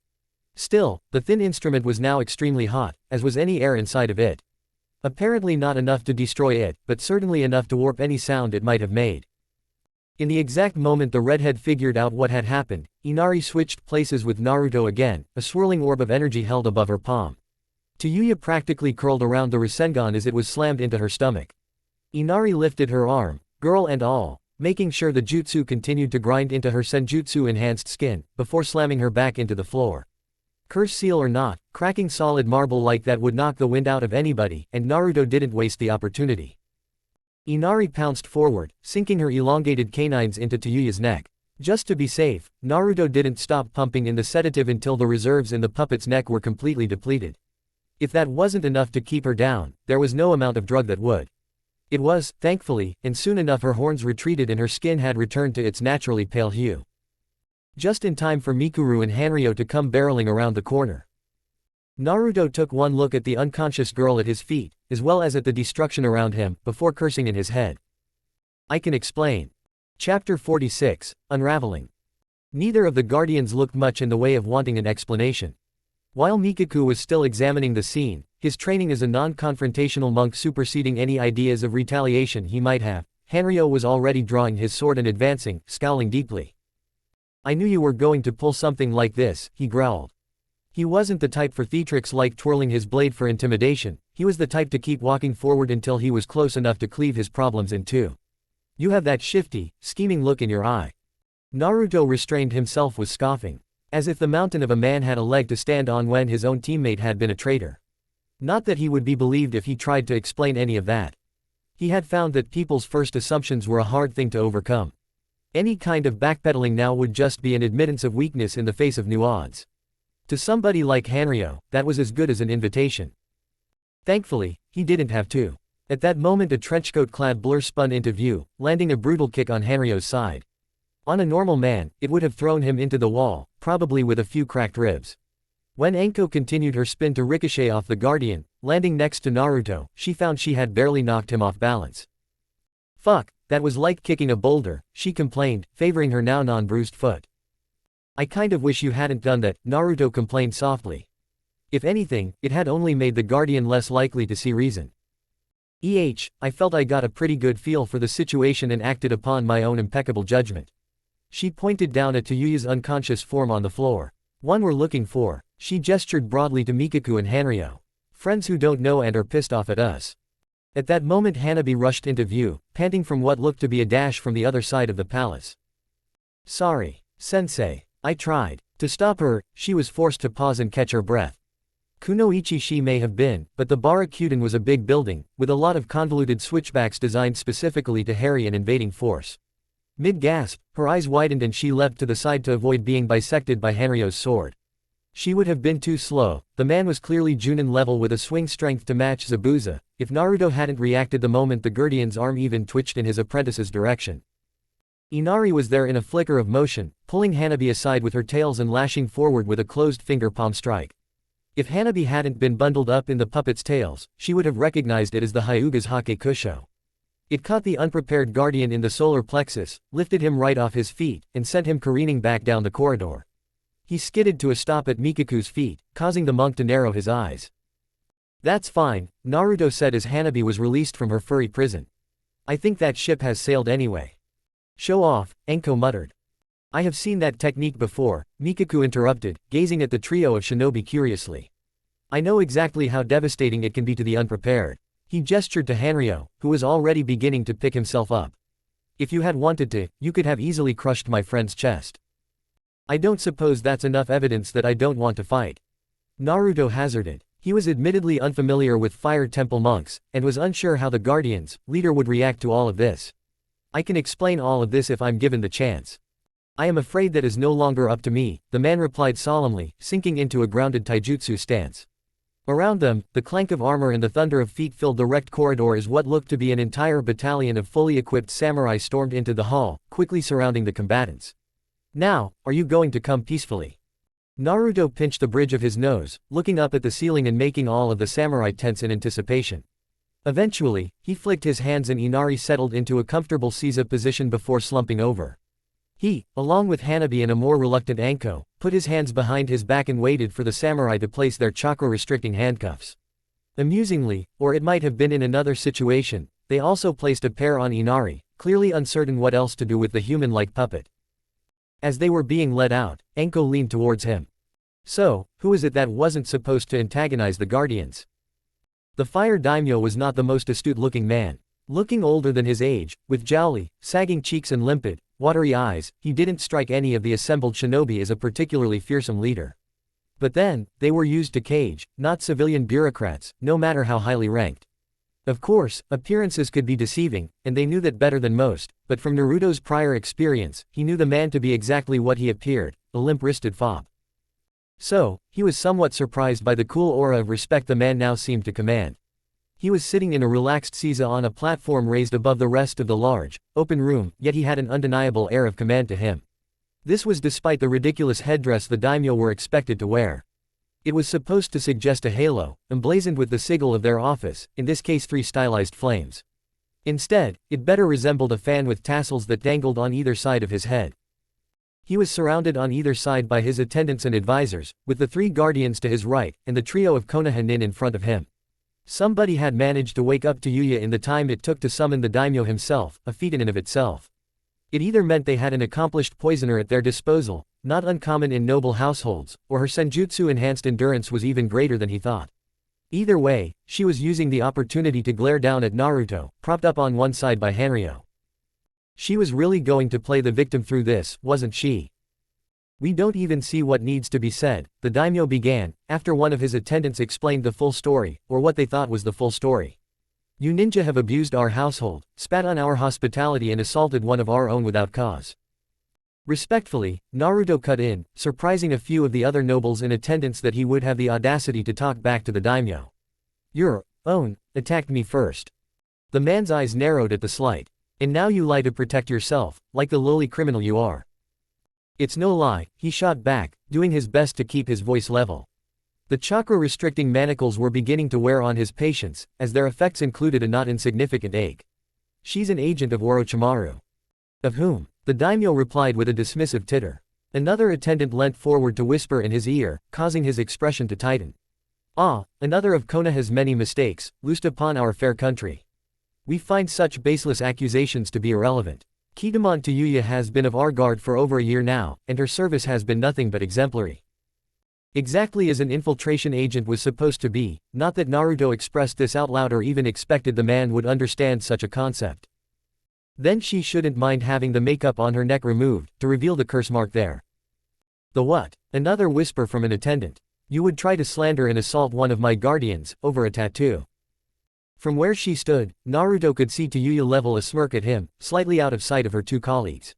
Still, the thin instrument was now extremely hot, as was any air inside of it. Apparently not enough to destroy it, but certainly enough to warp any sound it might have made. In the exact moment the redhead figured out what had happened, Inari switched places with Naruto again, a swirling orb of energy held above her palm. Tayuya practically curled around the rasengan as it was slammed into her stomach. Inari lifted her arm, girl and all, making sure the jutsu continued to grind into her senjutsu-enhanced skin, before slamming her back into the floor. Curse seal or not, cracking solid marble like that would knock the wind out of anybody, and Naruto didn't waste the opportunity. Inari pounced forward, sinking her elongated canines into Tayuya's neck. Just to be safe, Naruto didn't stop pumping in the sedative until the reserves in the puppet's neck were completely depleted. If that wasn't enough to keep her down, there was no amount of drug that would. It was, thankfully, and soon enough her horns retreated and her skin had returned to its naturally pale hue. Just in time for Mikuru and Hanryo to come barreling around the corner. Naruto took one look at the unconscious girl at his feet, as well as at the destruction around him, before cursing in his head. I can explain. Chapter 46, Unraveling. Neither of the guardians looked much in the way of wanting an explanation. While Mikaku was still examining the scene, his training as a non-confrontational monk superseding any ideas of retaliation he might have, Hanryo was already drawing his sword and advancing, scowling deeply. I knew you were going to pull something like this, he growled. He wasn't the type for theatrics like twirling his blade for intimidation, he was the type to keep walking forward until he was close enough to cleave his problems in two. You have that shifty, scheming look in your eye. Naruto restrained himself with scoffing. As if the mountain of a man had a leg to stand on when his own teammate had been a traitor. Not that he would be believed if he tried to explain any of that. He had found that people's first assumptions were a hard thing to overcome. Any kind of backpedaling now would just be an admittance of weakness in the face of new odds. To somebody like Hanryo, that was as good as an invitation. Thankfully, he didn't have to. At that moment a trenchcoat-clad blur spun into view, landing a brutal kick on Hanryo's side. On a normal man, it would have thrown him into the wall, probably with a few cracked ribs. When Anko continued her spin to ricochet off the guardian, landing next to Naruto, she found she had barely knocked him off balance. Fuck, that was like kicking a boulder, she complained, favoring her now non-bruised foot. I kind of wish you hadn't done that, Naruto complained softly. If anything, it had only made the guardian less likely to see reason. I felt I got a pretty good feel for the situation and acted upon my own impeccable judgment. She pointed down at Tayuya's unconscious form on the floor. One we're looking for. She gestured broadly to Mikaku and Hanryo. Friends who don't know and are pissed off at us. At that moment Hanabi rushed into view, panting from what looked to be a dash from the other side of the palace. Sorry, sensei. I tried. To stop her, she was forced to pause and catch her breath. Kunoichi she may have been, but the Barakuden was a big building, with a lot of convoluted switchbacks designed specifically to harry an invading force. Mid-gasp, her eyes widened and she leapt to the side to avoid being bisected by Hanryo's sword. She would have been too slow, the man was clearly Junin level with a swing strength to match Zabuza, if Naruto hadn't reacted the moment the guardian's arm even twitched in his apprentice's direction. Inari was there in a flicker of motion, pulling Hanabi aside with her tails and lashing forward with a closed finger palm strike. If Hanabi hadn't been bundled up in the puppet's tails, she would have recognized it as the Hyuga's Hake Kusho. It caught the unprepared guardian in the solar plexus, lifted him right off his feet, and sent him careening back down the corridor. He skidded to a stop at Mikaku's feet, causing the monk to narrow his eyes. That's fine, Naruto said as Hanabi was released from her furry prison. I think that ship has sailed anyway. Show off, Enko muttered. I have seen that technique before, Mikaku interrupted, gazing at the trio of shinobi curiously. I know exactly how devastating it can be to the unprepared. He gestured to Hanryo, who was already beginning to pick himself up. If you had wanted to, you could have easily crushed my friend's chest. I don't suppose that's enough evidence that I don't want to fight. Naruto hazarded. He was admittedly unfamiliar with Fire Temple monks, and was unsure how the Guardian's leader would react to all of this. I can explain all of this if I'm given the chance. I am afraid that is no longer up to me, the man replied solemnly, sinking into a grounded taijutsu stance. Around them, the clank of armor and the thunder of feet filled the wrecked corridor as what looked to be an entire battalion of fully equipped samurai stormed into the hall, quickly surrounding the combatants. Now, are you going to come peacefully? Naruto pinched the bridge of his nose, looking up at the ceiling and making all of the samurai tense in anticipation. Eventually, he flicked his hands and Inari settled into a comfortable seiza position before slumping over. He, along with Hanabi and a more reluctant Anko, put his hands behind his back and waited for the samurai to place their chakra-restricting handcuffs. Amusingly, or it might have been in another situation, they also placed a pair on Inari, clearly uncertain what else to do with the human-like puppet. As they were being led out, Anko leaned towards him. So, who is it that wasn't supposed to antagonize the Guardians? The fire daimyo was not the most astute-looking man. Looking older than his age, with jowly, sagging cheeks and limpid, watery eyes, he didn't strike any of the assembled shinobi as a particularly fearsome leader. But then, they were used to cage, not civilian bureaucrats, no matter how highly ranked. Of course, appearances could be deceiving, and they knew that better than most, but from Naruto's prior experience, he knew the man to be exactly what he appeared, a limp-wristed fop. So, he was somewhat surprised by the cool aura of respect the man now seemed to command. He was sitting in a relaxed seiza on a platform raised above the rest of the large, open room, yet he had an undeniable air of command to him. This was despite the ridiculous headdress the daimyo were expected to wear. It was supposed to suggest a halo, emblazoned with the sigil of their office, in this case 3 stylized flames. Instead, it better resembled a fan with tassels that dangled on either side of his head. He was surrounded on either side by his attendants and advisors, with the 3 guardians to his right, and the trio of Konoha-nin in front of him. Somebody had managed to wake up to Yuya in the time it took to summon the daimyo himself, a feat in and of itself. It either meant they had an accomplished poisoner at their disposal, not uncommon in noble households, or her senjutsu-enhanced endurance was even greater than he thought. Either way, she was using the opportunity to glare down at Naruto, propped up on one side by Hanryo. She was really going to play the victim through this, wasn't she? We don't even see what needs to be said, the daimyo began, after one of his attendants explained the full story, or what they thought was the full story. You ninja have abused our household, spat on our hospitality and assaulted one of our own without cause. Respectfully, Naruto cut in, surprising a few of the other nobles in attendance that he would have the audacity to talk back to the daimyo. Your own attacked me first. The man's eyes narrowed at the slight. And now you lie to protect yourself, like the lowly criminal you are. It's no lie, he shot back, doing his best to keep his voice level. The chakra-restricting manacles were beginning to wear on his patience, as their effects included a not insignificant ache. She's an agent of Orochimaru. Of whom? The daimyo replied with a dismissive titter. Another attendant leant forward to whisper in his ear, causing his expression to tighten. Ah, another of Konoha's many mistakes, loosed upon our fair country. We find such baseless accusations to be irrelevant. Kitamon to Yuya has been of our guard for over a year now, and her service has been nothing but exemplary. Exactly as an infiltration agent was supposed to be, not that Naruto expressed this out loud or even expected the man would understand such a concept. Then she shouldn't mind having the makeup on her neck removed, to reveal the curse mark there. The what? Another whisper from an attendant. You would try to slander and assault one of my guardians, over a tattoo. From where she stood, Naruto could see to Yuya level a smirk at him, slightly out of sight of her 2 colleagues.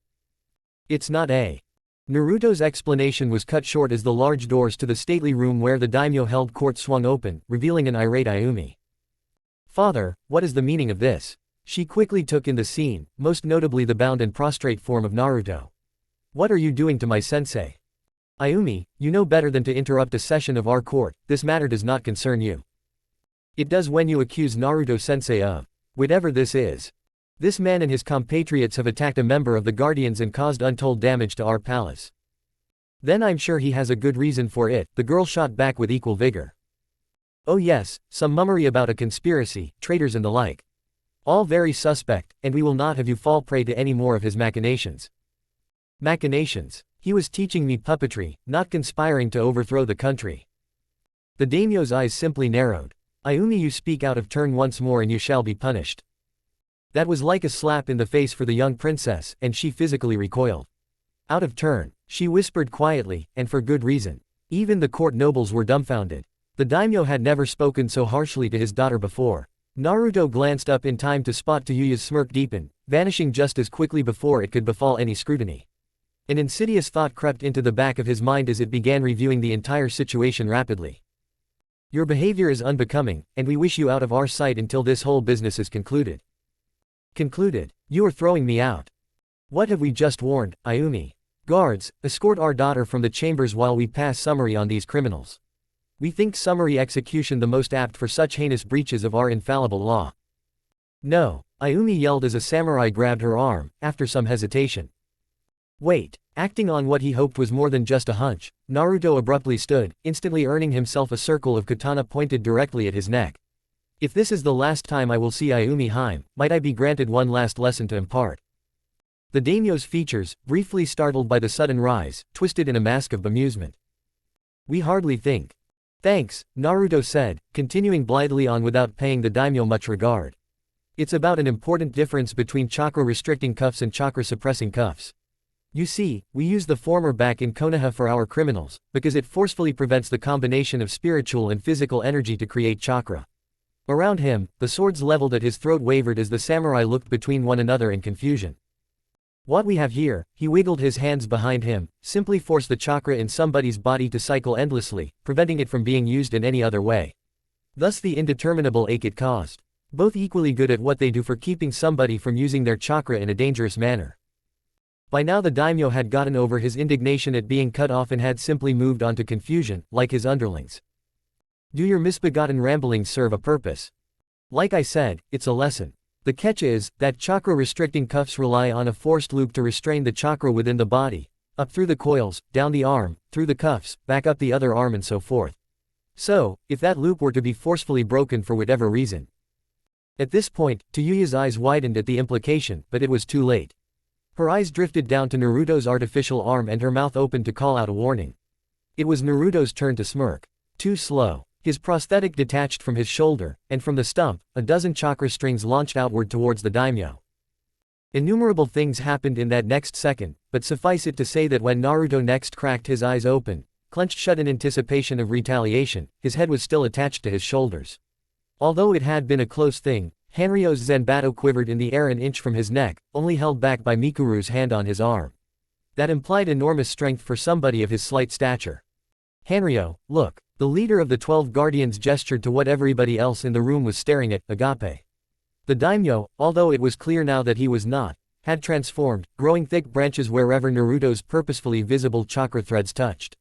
It's not a. Naruto's explanation was cut short as the large doors to the stately room where the daimyo held court swung open, revealing an irate Ayumi. Father, what is the meaning of this? She quickly took in the scene, most notably the bound and prostrate form of Naruto. What are you doing to my sensei? Ayumi, you know better than to interrupt a session of our court, this matter does not concern you. It does when you accuse Naruto-sensei of whatever this is. This man and his compatriots have attacked a member of the Guardians and caused untold damage to our palace. Then I'm sure he has a good reason for it, the girl shot back with equal vigor. Oh yes, some mummery about a conspiracy, traitors and the like. All very suspect, and we will not have you fall prey to any more of his machinations. Machinations. He was teaching me puppetry, not conspiring to overthrow the country. The daimyo's eyes simply narrowed. Ayumi, you speak out of turn once more and you shall be punished. That was like a slap in the face for the young princess, and she physically recoiled. Out of turn, she whispered quietly, and for good reason. Even the court nobles were dumbfounded. The daimyo had never spoken so harshly to his daughter before. Naruto glanced up in time to spot Tayuya's smirk deepen, vanishing just as quickly before it could befall any scrutiny. An insidious thought crept into the back of his mind as it began reviewing the entire situation rapidly. Your behavior is unbecoming, and we wish you out of our sight until this whole business is concluded. Concluded? You are throwing me out. What have we just warned, Ayumi? Guards, escort our daughter from the chambers while we pass summary on these criminals. We think summary execution the most apt for such heinous breaches of our infallible law. No, Ayumi yelled as a samurai grabbed her arm, after some hesitation. Wait, acting on what he hoped was more than just a hunch, Naruto abruptly stood, instantly earning himself a circle of katana pointed directly at his neck. If this is the last time I will see Ayumi Haim, might I be granted one last lesson to impart? The daimyo's features, briefly startled by the sudden rise, twisted in a mask of bemusement. We hardly think. Thanks, Naruto said, continuing blithely on without paying the daimyo much regard. It's about an important difference between chakra-restricting cuffs and chakra-suppressing cuffs. You see, we use the former back in Konoha for our criminals, because it forcefully prevents the combination of spiritual and physical energy to create chakra. Around him, the swords leveled at his throat wavered as the samurai looked between one another in confusion. What we have here, he wiggled his hands behind him, simply force the chakra in somebody's body to cycle endlessly, preventing it from being used in any other way. Thus the indeterminable ache it caused. Both equally good at what they do for keeping somebody from using their chakra in a dangerous manner. By now the daimyo had gotten over his indignation at being cut off and had simply moved on to confusion, like his underlings. Do your misbegotten ramblings serve a purpose? Like I said, it's a lesson. The catch is, that chakra-restricting cuffs rely on a forced loop to restrain the chakra within the body, up through the coils, down the arm, through the cuffs, back up the other arm and so forth. So, if that loop were to be forcefully broken for whatever reason. At this point, Tayuya's eyes widened at the implication, but it was too late. Her eyes drifted down to Naruto's artificial arm and her mouth opened to call out a warning. It was Naruto's turn to smirk. Too slow. His prosthetic detached from his shoulder, and from the stump, a dozen chakra strings launched outward towards the daimyo. Innumerable things happened in that next second, but suffice it to say that when Naruto next cracked his eyes open, clenched shut in anticipation of retaliation, his head was still attached to his shoulders. Although it had been a close thing, Hanryo's Zanbato quivered in the air an inch from his neck, only held back by Mikuru's hand on his arm. That implied enormous strength for somebody of his slight stature. Hanryo, look. The leader of the 12 guardians gestured to what everybody else in the room was staring at, Agape. The daimyo, although it was clear now that he was not, had transformed, growing thick branches wherever Naruto's purposefully visible chakra threads touched.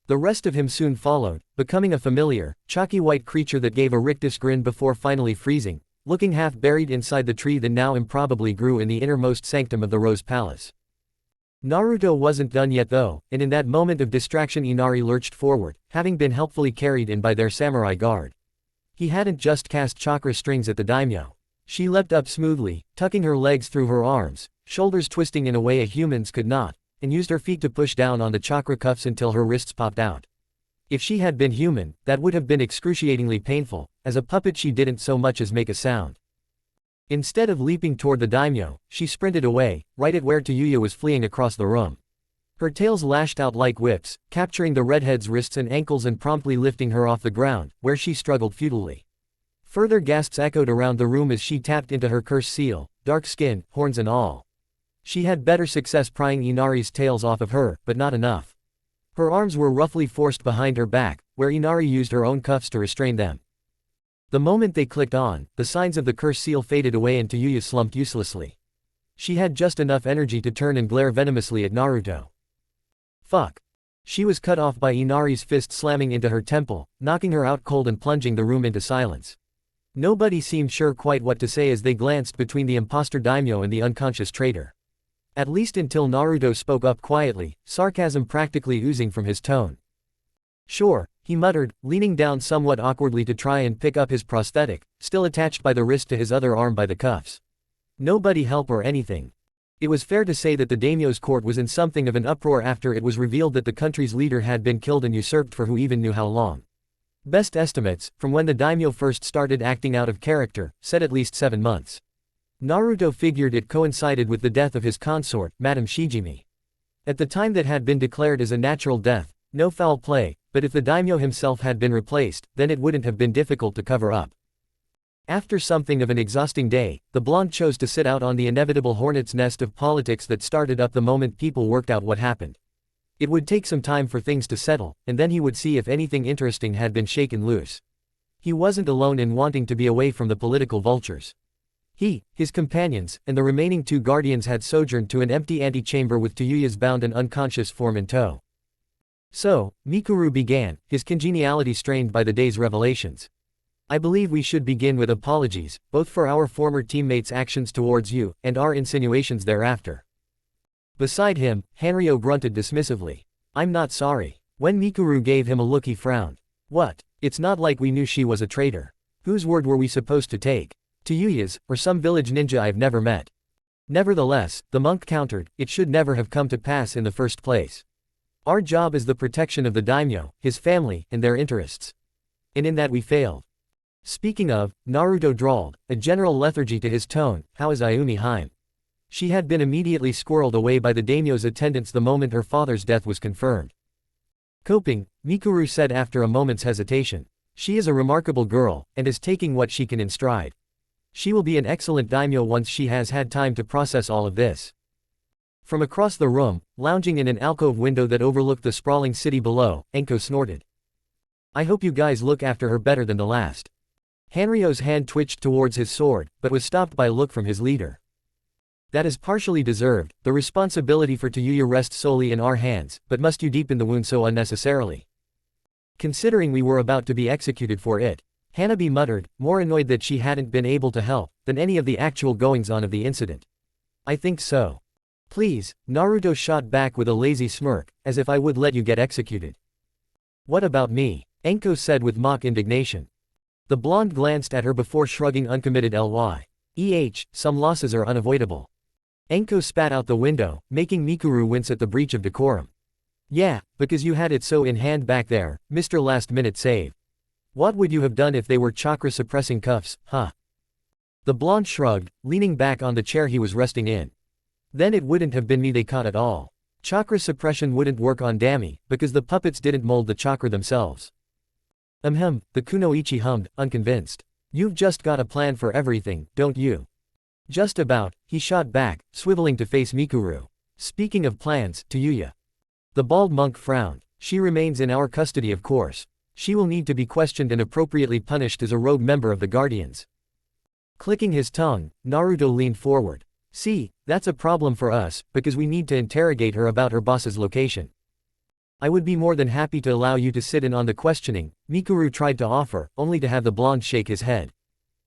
The rest of him soon followed, becoming a familiar, chalky white creature that gave a rictus grin before finally freezing, looking half buried inside the tree that now improbably grew in the innermost sanctum of the Rose Palace. Naruto wasn't done yet though, and in that moment of distraction Inari lurched forward, having been helpfully carried in by their samurai guard. He hadn't just cast chakra strings at the daimyo. She leapt up smoothly, tucking her legs through her arms, shoulders twisting in a way a human's could not, and used her feet to push down on the chakra cuffs until her wrists popped out. If she had been human, that would have been excruciatingly painful. As a puppet she didn't so much as make a sound. Instead of leaping toward the daimyo, she sprinted away, right at where Tayuya was fleeing across the room. Her tails lashed out like whips, capturing the redhead's wrists and ankles and promptly lifting her off the ground, where she struggled futilely. Further gasps echoed around the room as she tapped into her curse seal, dark skin, horns and all. She had better success prying Inari's tails off of her, but not enough. Her arms were roughly forced behind her back, where Inari used her own cuffs to restrain them. The moment they clicked on, the signs of the curse seal faded away and Tayuya slumped uselessly. She had just enough energy to turn and glare venomously at Naruto. Fuck. She was cut off by Inari's fist slamming into her temple, knocking her out cold and plunging the room into silence. Nobody seemed sure quite what to say as they glanced between the imposter daimyo and the unconscious traitor. At least until Naruto spoke up quietly, sarcasm practically oozing from his tone. Sure, he muttered, leaning down somewhat awkwardly to try and pick up his prosthetic, still attached by the wrist to his other arm by the cuffs. Nobody help or anything. It was fair to say that the daimyo's court was in something of an uproar after it was revealed that the country's leader had been killed and usurped for who even knew how long. Best estimates, from when the daimyo first started acting out of character, said at least 7 months. Naruto figured it coincided with the death of his consort, Madame Shijimi. At the time that had been declared as a natural death, No foul play, but if the daimyo himself had been replaced, then it wouldn't have been difficult to cover up. After something of an exhausting day, the blonde chose to sit out on the inevitable hornet's nest of politics that started up the moment people worked out what happened. It would take some time for things to settle, and then he would see if anything interesting had been shaken loose. He wasn't alone in wanting to be away from the political vultures. He, his companions, and the remaining 2 guardians had sojourned to an empty antechamber with Tayuya's bound and unconscious form in tow. So, Mikuru began, his congeniality strained by the day's revelations. I believe we should begin with apologies, both for our former teammates' actions towards you, and our insinuations thereafter. Beside him, Hanryo grunted dismissively. I'm not sorry. When Mikuru gave him a look he frowned. What? It's not like we knew she was a traitor. Whose word were we supposed to take? Tayuya's, or some village ninja I've never met? Nevertheless, the monk countered, it should never have come to pass in the first place. Our job is the protection of the daimyo, his family, and their interests. And in that we failed. Speaking of, Naruto drawled, a general lethargy to his tone, how is Ayumi Haim? She had been immediately squirreled away by the daimyo's attendants the moment her father's death was confirmed. Coping, Mikuru said after a moment's hesitation. She is a remarkable girl, and is taking what she can in stride. She will be an excellent daimyo once she has had time to process all of this. From across the room, lounging in an alcove window that overlooked the sprawling city below, Enko snorted. I hope you guys look after her better than the last. Hanryo's hand twitched towards his sword, but was stopped by a look from his leader. That is partially deserved, the responsibility for Tayuya rests solely in our hands, but must you deepen the wound so unnecessarily? Considering we were about to be executed for it, Hanabi muttered, more annoyed that she hadn't been able to help, than any of the actual goings-on of the incident. I think so. Please, Naruto shot back with a lazy smirk, as if I would let you get executed. What about me? Enko said with mock indignation. The blonde glanced at her before shrugging uncommitted ly. Some losses are unavoidable. Enko spat out the window, making Mikuru wince at the breach of decorum. Yeah, because you had it so in hand back there, Mr. Last Minute Save. What would you have done if they were chakra-suppressing cuffs, huh? The blonde shrugged, leaning back on the chair he was resting in. Then it wouldn't have been me they caught at all. Chakra suppression wouldn't work on Dami, because the puppets didn't mold the chakra themselves. The kunoichi hummed, unconvinced. You've just got a plan for everything, don't you? Just about, he shot back, swiveling to face Mikuru. Speaking of plans, Tayuya. The bald monk frowned. She remains in our custody of course. She will need to be questioned and appropriately punished as a rogue member of the Guardians. Clicking his tongue, Naruto leaned forward. See, that's a problem for us, because we need to interrogate her about her boss's location. I would be more than happy to allow you to sit in on the questioning, Mikuru tried to offer, only to have the blonde shake his head.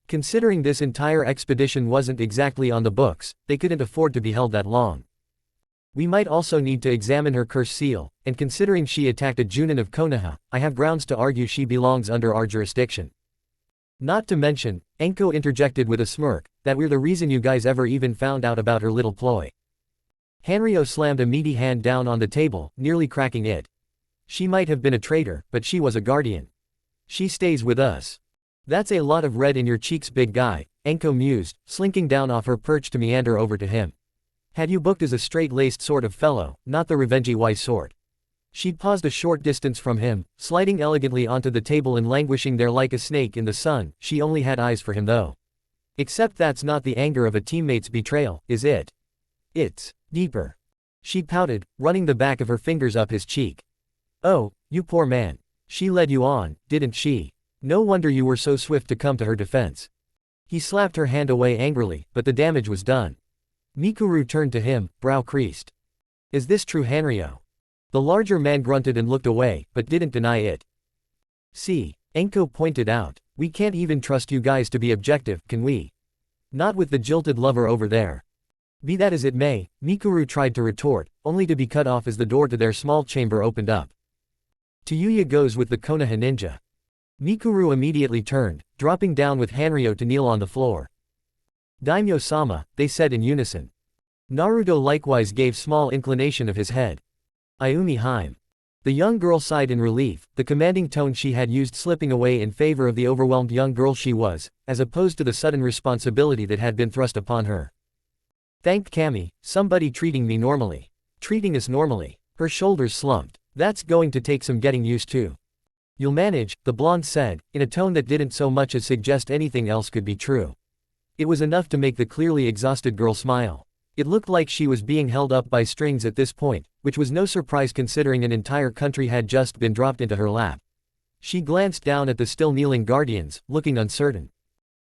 Considering this entire expedition wasn't exactly on the books, they couldn't afford to be held that long. We might also need to examine her curse seal, and considering she attacked a Junin of Konoha, I have grounds to argue she belongs under our jurisdiction. Not to mention, Enko interjected with a smirk, that we're the reason you guys ever even found out about her little ploy. Hanryo slammed a meaty hand down on the table, nearly cracking it. She might have been a traitor, but she was a guardian. She stays with us. That's a lot of red in your cheeks, big guy, Enko mused, slinking down off her perch to meander over to him. Had you booked as a straight-laced sort of fellow, not the revengey-wise sort. She paused a short distance from him, sliding elegantly onto the table and languishing there like a snake in the sun. She only had eyes for him though. Except that's not the anger of a teammate's betrayal, is it? It's deeper. She pouted, running the back of her fingers up his cheek. Oh, you poor man. She led you on, didn't she? No wonder you were so swift to come to her defense. He slapped her hand away angrily, but the damage was done. Mikuru turned to him, brow creased. Is this true, Hanryo? The larger man grunted and looked away, but didn't deny it. See, Enko pointed out, we can't even trust you guys to be objective, can we? Not with the jilted lover over there. Be that as it may, Mikuru tried to retort, only to be cut off as the door to their small chamber opened up. Tayuya goes with the Konoha ninja. Mikuru immediately turned, dropping down with Hanryo to kneel on the floor. Daimyo-sama, they said in unison. Naruto likewise gave small inclination of his head. Ayumi Haim. The young girl sighed in relief, the commanding tone she had used slipping away in favor of the overwhelmed young girl she was, as opposed to the sudden responsibility that had been thrust upon her. Thanked Kami, somebody treating me normally. Treating us normally. Her shoulders slumped. That's going to take some getting used to. You'll manage, the blonde said, in a tone that didn't so much as suggest anything else could be true. It was enough to make the clearly exhausted girl smile. It looked like she was being held up by strings at this point, which was no surprise considering an entire country had just been dropped into her lap. She glanced down at the still kneeling guardians, looking uncertain.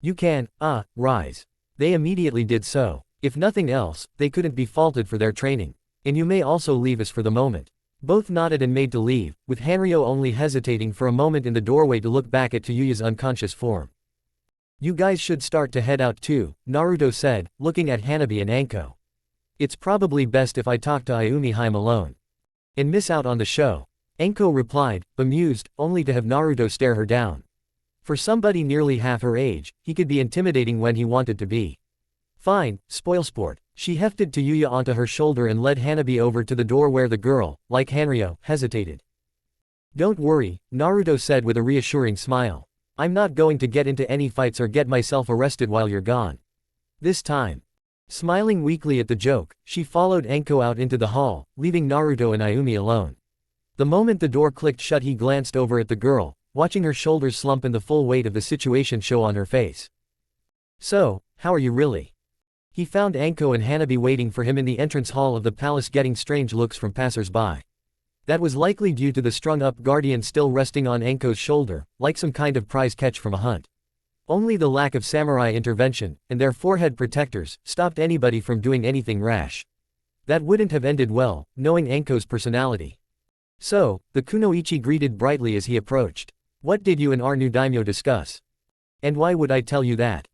You can, rise. They immediately did so. If nothing else, they couldn't be faulted for their training. And you may also leave us for the moment. Both nodded and made to leave, with Hanryo only hesitating for a moment in the doorway to look back at Tayuya's unconscious form. You guys should start to head out too, Naruto said, looking at Hanabi and Anko. It's probably best if I talk to Ayumi Haim alone. And miss out on the show. Anko replied, bemused, only to have Naruto stare her down. For somebody nearly half her age, he could be intimidating when he wanted to be. Fine, spoilsport. She hefted Tayuya onto her shoulder and led Hanabi over to the door where the girl, like Hanryo, hesitated. Don't worry, Naruto said with a reassuring smile. I'm not going to get into any fights or get myself arrested while you're gone. This time. Smiling weakly at the joke, she followed Anko out into the hall, leaving Naruto and Ayumi alone. The moment the door clicked shut he glanced over at the girl, watching her shoulders slump and the full weight of the situation show on her face. So, how are you really? He found Anko and Hanabi waiting for him in the entrance hall of the palace getting strange looks from passers-by. That was likely due to the strung-up guardian still resting on Anko's shoulder, like some kind of prize catch from a hunt. Only the lack of samurai intervention, and their forehead protectors, stopped anybody from doing anything rash. That wouldn't have ended well, knowing Anko's personality. So, the kunoichi greeted brightly as he approached. What did you and our new daimyo discuss? And why would I tell you that?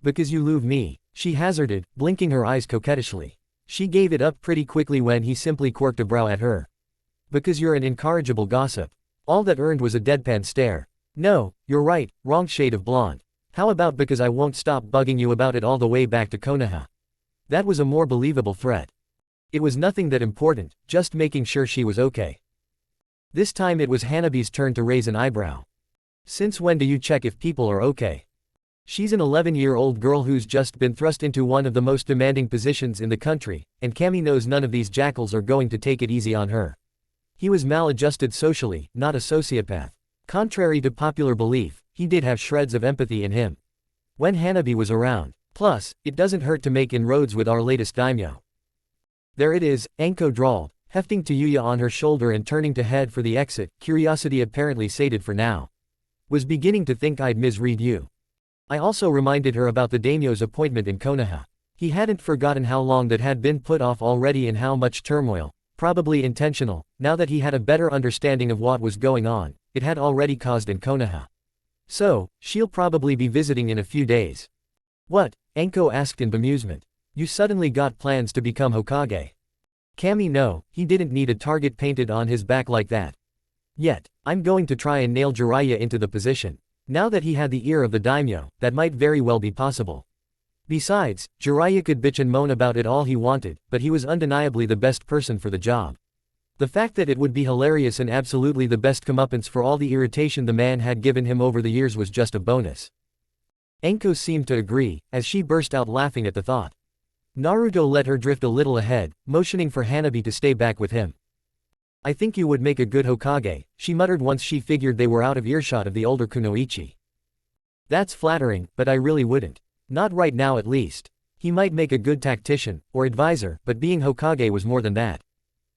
Because you love me, she hazarded, blinking her eyes coquettishly. She gave it up pretty quickly when he simply quirked a brow at her. Because you're an incorrigible gossip. All that earned was a deadpan stare. No, you're right, wrong shade of blonde. How about because I won't stop bugging you about it all the way back to Konoha? That was a more believable threat. It was nothing that important, just making sure she was okay. This time it was Hanabi's turn to raise an eyebrow. Since when do you check if people are okay? She's an 11-year-old girl who's just been thrust into one of the most demanding positions in the country, and Cammy knows none of these jackals are going to take it easy on her. He was maladjusted socially, not a sociopath. Contrary to popular belief, he did have shreds of empathy in him. When Hanabi was around. Plus, it doesn't hurt to make inroads with our latest daimyo. There it is, Anko drawled, hefting Tayuya on her shoulder and turning to head for the exit, curiosity apparently sated for now. Was beginning to think I'd misread you. I also reminded her about the daimyo's appointment in Konoha. He hadn't forgotten how long that had been put off already and how much turmoil, probably intentional, now that he had a better understanding of what was going on, it had already caused in Konoha. So, she'll probably be visiting in a few days. What? Anko asked in bemusement. You suddenly got plans to become Hokage. Cammy no, he didn't need a target painted on his back like that. Yet, I'm going to try and nail Jiraiya into the position. Now that he had the ear of the daimyo, that might very well be possible. Besides, Jiraiya could bitch and moan about it all he wanted, but he was undeniably the best person for the job. The fact that it would be hilarious and absolutely the best comeuppance for all the irritation the man had given him over the years was just a bonus. Anko seemed to agree, as she burst out laughing at the thought. Naruto let her drift a little ahead, motioning for Hanabi to stay back with him. I think you would make a good Hokage, she muttered once she figured they were out of earshot of the older kunoichi. That's flattering, but I really wouldn't. Not right now at least. He might make a good tactician, or advisor, but being Hokage was more than that.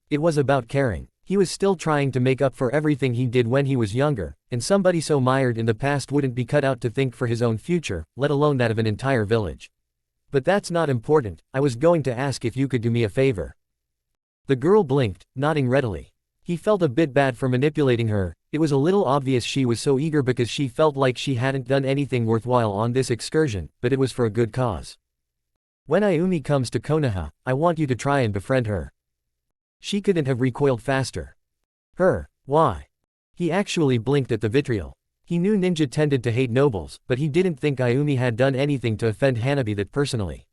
It was about caring. He was still trying to make up for everything he did when he was younger, and somebody so mired in the past wouldn't be cut out to think for his own future, let alone that of an entire village. But that's not important, I was going to ask if you could do me a favor. The girl blinked, nodding readily. He felt a bit bad for manipulating her. It was a little obvious she was so eager because she felt like she hadn't done anything worthwhile on this excursion, but it was for a good cause. When Ayumi comes to Konoha, I want you to try and befriend her. She couldn't have recoiled faster. Her? Why? He actually blinked at the vitriol. He knew ninja tended to hate nobles, but he didn't think Ayumi had done anything to offend Hanabi that personally.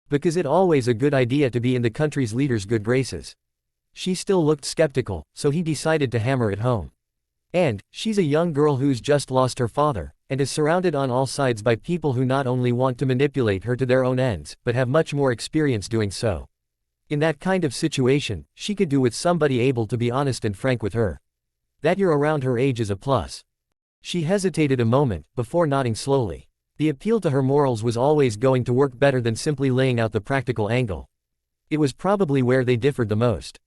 Because it's always a good idea to be in the country's leader's good graces. She still looked skeptical, so he decided to hammer it home. And, she's a young girl who's just lost her father, and is surrounded on all sides by people who not only want to manipulate her to their own ends, but have much more experience doing so. In that kind of situation, she could do with somebody able to be honest and frank with her. That you're around her age is a plus. She hesitated a moment, before nodding slowly. The appeal to her morals was always going to work better than simply laying out the practical angle. It was probably where they differed the most.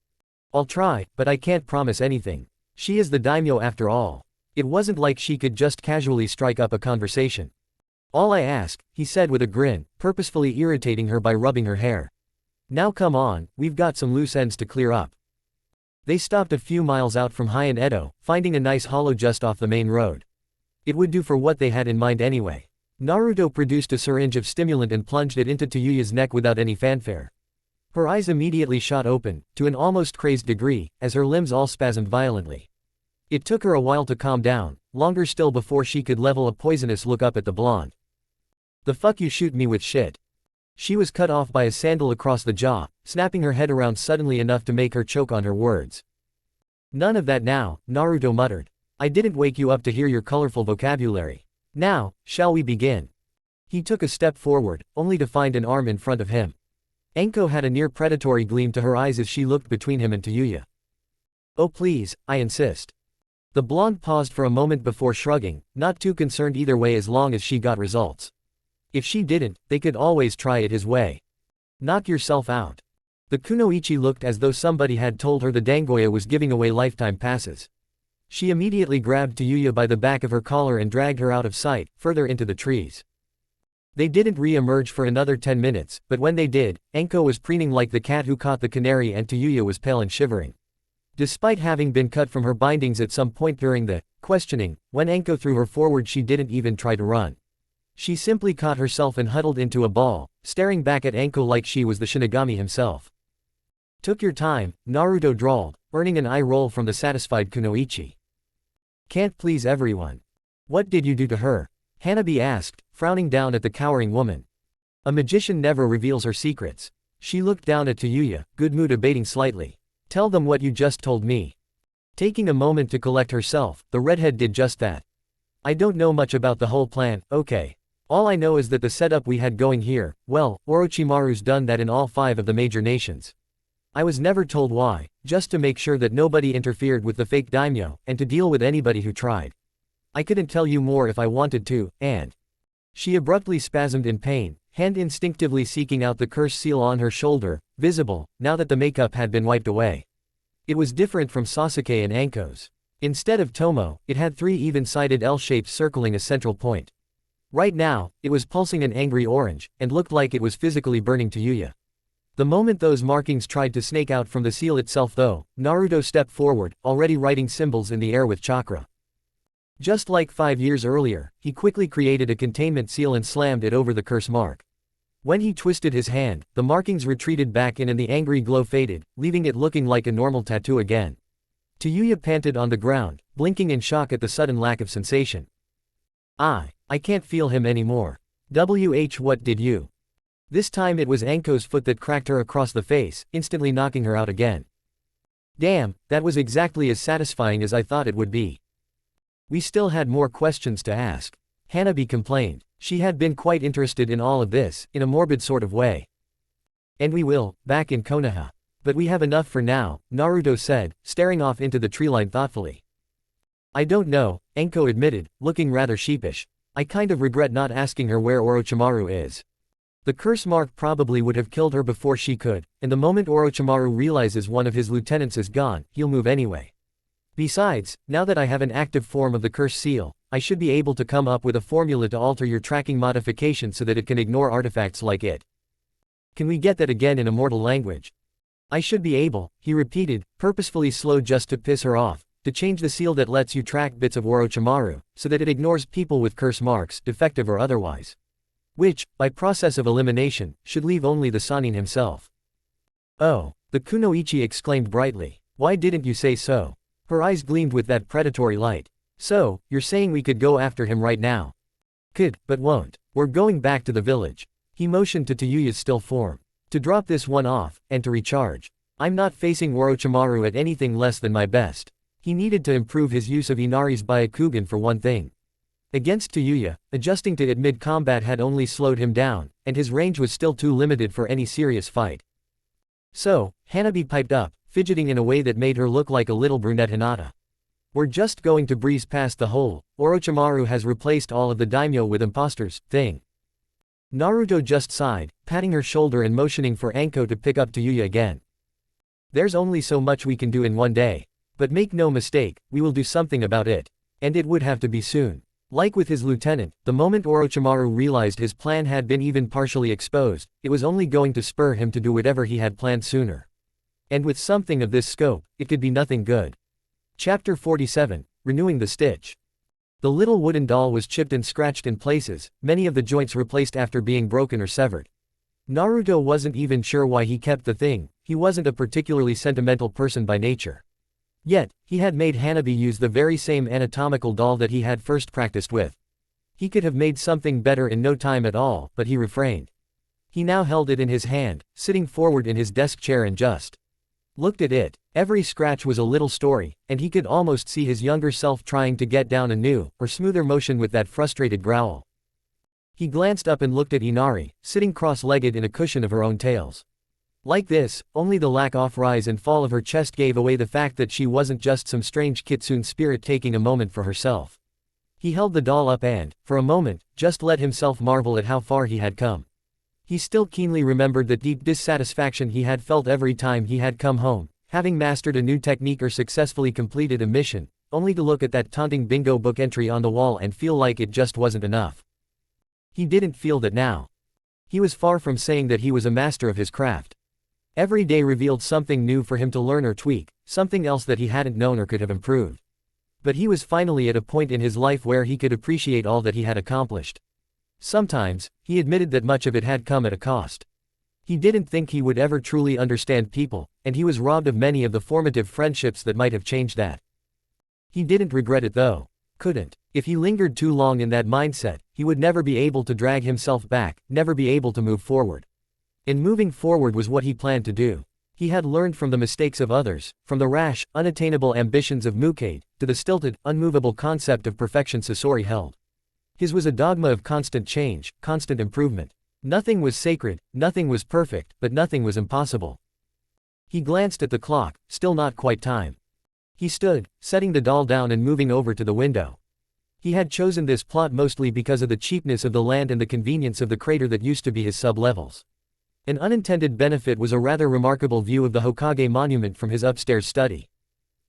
I'll try, but I can't promise anything. She is the daimyo after all. It wasn't like she could just casually strike up a conversation. All I ask, he said with a grin, purposefully irritating her by rubbing her hair. Now come on, we've got some loose ends to clear up. They stopped a few miles out from Heian Edo, finding a nice hollow just off the main road. It would do for what they had in mind anyway. Naruto produced a syringe of stimulant and plunged it into Tayuya's neck without any fanfare. Her eyes immediately shot open, to an almost crazed degree, as her limbs all spasmed violently. It took her a while to calm down, longer still before she could level a poisonous look up at the blonde. The fuck you shoot me with shit? She was cut off by a sandal across the jaw, snapping her head around suddenly enough to make her choke on her words. None of that now, Naruto muttered. I didn't wake you up to hear your colorful vocabulary. Now, shall we begin? He took a step forward, only to find an arm in front of him. Enko had a near predatory gleam to her eyes as she looked between him and Tayuya. Oh please, I insist. The blonde paused for a moment before shrugging, not too concerned either way as long as she got results. If she didn't, they could always try it his way. Knock yourself out. The kunoichi looked as though somebody had told her the Dangoya was giving away lifetime passes. She immediately grabbed Tayuya by the back of her collar and dragged her out of sight, further into the trees. They didn't re-emerge for another 10 minutes, but when they did, Enko was preening like the cat who caught the canary and Tayuya was pale and shivering. Despite having been cut from her bindings at some point during the questioning, when Enko threw her forward she didn't even try to run. She simply caught herself and huddled into a ball, staring back at Enko like she was the Shinigami himself. Took your time, Naruto drawled, earning an eye roll from the satisfied kunoichi. Can't please everyone. What did you do to her? Hanabi asked, frowning down at the cowering woman. A magician never reveals her secrets. She looked down at Tayuya, good mood abating slightly. Tell them what you just told me. Taking a moment to collect herself, the redhead did just that. I don't know much about the whole plan, okay. All I know is that the setup we had going here, well, Orochimaru's done that in all 5 of the major nations. I was never told why, just to make sure that nobody interfered with the fake daimyo, and to deal with anybody who tried. I couldn't tell you more if I wanted to, and… She abruptly spasmed in pain, hand instinctively seeking out the curse seal on her shoulder, visible, now that the makeup had been wiped away. It was different from Sasuke and Anko's. Instead of Tomo, it had 3 even-sided L-shapes circling a central point. Right now, it was pulsing an angry orange, and looked like it was physically burning Tayuya. The moment those markings tried to snake out from the seal itself though, Naruto stepped forward, already writing symbols in the air with chakra. Just like 5 years earlier, he quickly created a containment seal and slammed it over the curse mark. When he twisted his hand, the markings retreated back in and the angry glow faded, leaving it looking like a normal tattoo again. Tayuya panted on the ground, blinking in shock at the sudden lack of sensation. I can't feel him anymore. What did you? This time it was Anko's foot that cracked her across the face, instantly knocking her out again. Damn, that was exactly as satisfying as I thought it would be. We still had more questions to ask. Hanabi complained. She had been quite interested in all of this, in a morbid sort of way. And we will, back in Konoha. But we have enough for now, Naruto said, staring off into the treeline thoughtfully. I don't know, Enko admitted, looking rather sheepish. I kind of regret not asking her where Orochimaru is. The curse mark probably would have killed her before she could, and the moment Orochimaru realizes one of his lieutenants is gone, he'll move anyway. Besides, now that I have an active form of the curse seal, I should be able to come up with a formula to alter your tracking modification so that it can ignore artifacts like it. Can we get that again in immortal language? I should be able, he repeated, purposefully slow just to piss her off, to change the seal that lets you track bits of Orochimaru, so that it ignores people with curse marks, defective or otherwise. Which, by process of elimination, should leave only the Sannin himself. Oh, the kunoichi exclaimed brightly. Why didn't you say so? Her eyes gleamed with that predatory light. So, you're saying we could go after him right now? Could, but won't. We're going back to the village. He motioned to Tayuya's still form. To drop this one off, and to recharge. I'm not facing Orochimaru at anything less than my best. He needed to improve his use of Inari's Byakugan for one thing. Against Tayuya, adjusting to it mid-combat had only slowed him down, and his range was still too limited for any serious fight. So, Hanabi piped up, fidgeting in a way that made her look like a little brunette hinata. We're just going to breeze past the whole Orochimaru has replaced all of the daimyo with imposters thing. Naruto just sighed, patting her shoulder and motioning for Anko to pick up Yuya again. There's only so much we can do in one day. But make no mistake, we will do something about it. And it would have to be soon. Like with his lieutenant, the moment Orochimaru realized his plan had been even partially exposed, it was only going to spur him to do whatever he had planned sooner. And with something of this scope, it could be nothing good. Chapter 47, Renewing the Stitch. The little wooden doll was chipped and scratched in places, many of the joints replaced after being broken or severed. Naruto wasn't even sure why he kept the thing, he wasn't a particularly sentimental person by nature. Yet, he had made Hanabi use the very same anatomical doll that he had first practiced with. He could have made something better in no time at all, but he refrained. He now held it in his hand, sitting forward in his desk chair and just looked at it. Every scratch was a little story, and he could almost see his younger self trying to get down a new, or smoother motion with that frustrated growl. He glanced up and looked at Inari, sitting cross-legged in a cushion of her own tails. Like this, only the lack-off rise and fall of her chest gave away the fact that she wasn't just some strange kitsune spirit taking a moment for herself. He held the doll up and, for a moment, just let himself marvel at how far he had come. He still keenly remembered the deep dissatisfaction he had felt every time he had come home, having mastered a new technique or successfully completed a mission, only to look at that taunting bingo book entry on the wall and feel like it just wasn't enough. He didn't feel that now. He was far from saying that he was a master of his craft. Every day revealed something new for him to learn or tweak, something else that he hadn't known or could have improved. But he was finally at a point in his life where he could appreciate all that he had accomplished. Sometimes, he admitted that much of it had come at a cost. He didn't think he would ever truly understand people, and he was robbed of many of the formative friendships that might have changed that. He didn't regret it though. Couldn't. If he lingered too long in that mindset, he would never be able to drag himself back, never be able to move forward. And moving forward was what he planned to do. He had learned from the mistakes of others, from the rash, unattainable ambitions of Mukade, to the stilted, unmovable concept of perfection Sasori held. His was a dogma of constant change, constant improvement. Nothing was sacred, nothing was perfect, but nothing was impossible. He glanced at the clock, still not quite time. He stood, setting the doll down and moving over to the window. He had chosen this plot mostly because of the cheapness of the land and the convenience of the crater that used to be his sub-levels. An unintended benefit was a rather remarkable view of the Hokage monument from his upstairs study.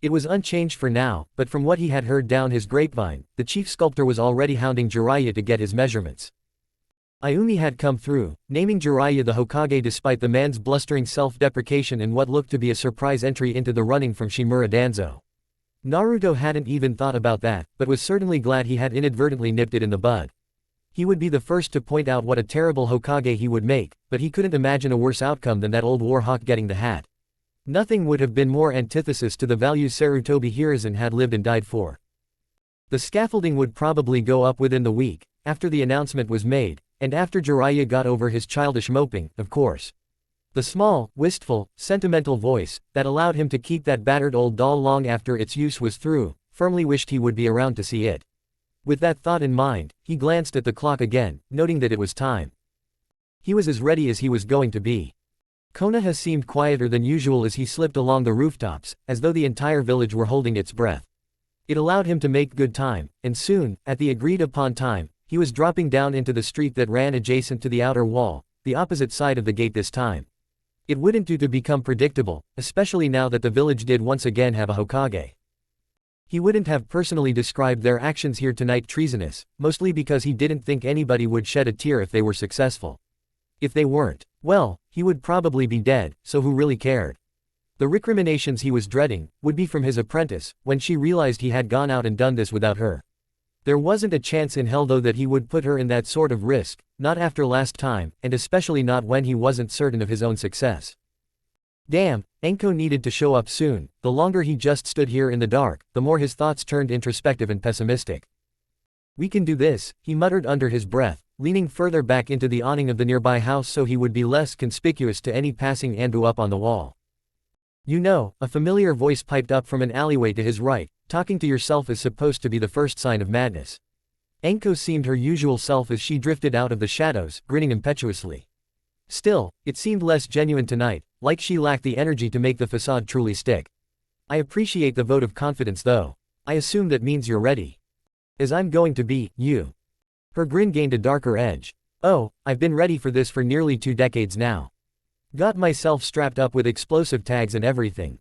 It was unchanged for now, but from what he had heard down his grapevine, the chief sculptor was already hounding Jiraiya to get his measurements. Ayumi had come through, naming Jiraiya the Hokage despite the man's blustering self-deprecation and what looked to be a surprise entry into the running from Shimura Danzo. Naruto hadn't even thought about that, but was certainly glad he had inadvertently nipped it in the bud. He would be the first to point out what a terrible Hokage he would make, but he couldn't imagine a worse outcome than that old warhawk getting the hat. Nothing would have been more antithesis to the values Sarutobi Hiruzen had lived and died for. The scaffolding would probably go up within the week, after the announcement was made, and after Jiraiya got over his childish moping, of course. The small, wistful, sentimental voice, that allowed him to keep that battered old doll long after its use was through, firmly wished he would be around to see it. With that thought in mind, he glanced at the clock again, noting that it was time. He was as ready as he was going to be. Konoha seemed quieter than usual as he slipped along the rooftops, as though the entire village were holding its breath. It allowed him to make good time, and soon, at the agreed-upon time, he was dropping down into the street that ran adjacent to the outer wall, the opposite side of the gate this time. It wouldn't do to become predictable, especially now that the village did once again have a Hokage. He wouldn't have personally described their actions here tonight treasonous, mostly because he didn't think anybody would shed a tear if they were successful. If they weren't, well, he would probably be dead, so who really cared? The recriminations he was dreading would be from his apprentice, when she realized he had gone out and done this without her. There wasn't a chance in hell though that he would put her in that sort of risk, not after last time, and especially not when he wasn't certain of his own success. Damn, Anko needed to show up soon. The longer he just stood here in the dark, the more his thoughts turned introspective and pessimistic. We can do this, he muttered under his breath, leaning further back into the awning of the nearby house so he would be less conspicuous to any passing Anbu up on the wall. You know, a familiar voice piped up from an alleyway to his right, talking to yourself is supposed to be the first sign of madness. Anko seemed her usual self as she drifted out of the shadows, grinning impetuously. Still, it seemed less genuine tonight, like she lacked the energy to make the facade truly stick. I appreciate the vote of confidence though. I assume that means you're ready. As I'm going to be, you. Her grin gained a darker edge. Oh, I've been ready for this for nearly 2 decades now. Got myself strapped up with explosive tags and everything.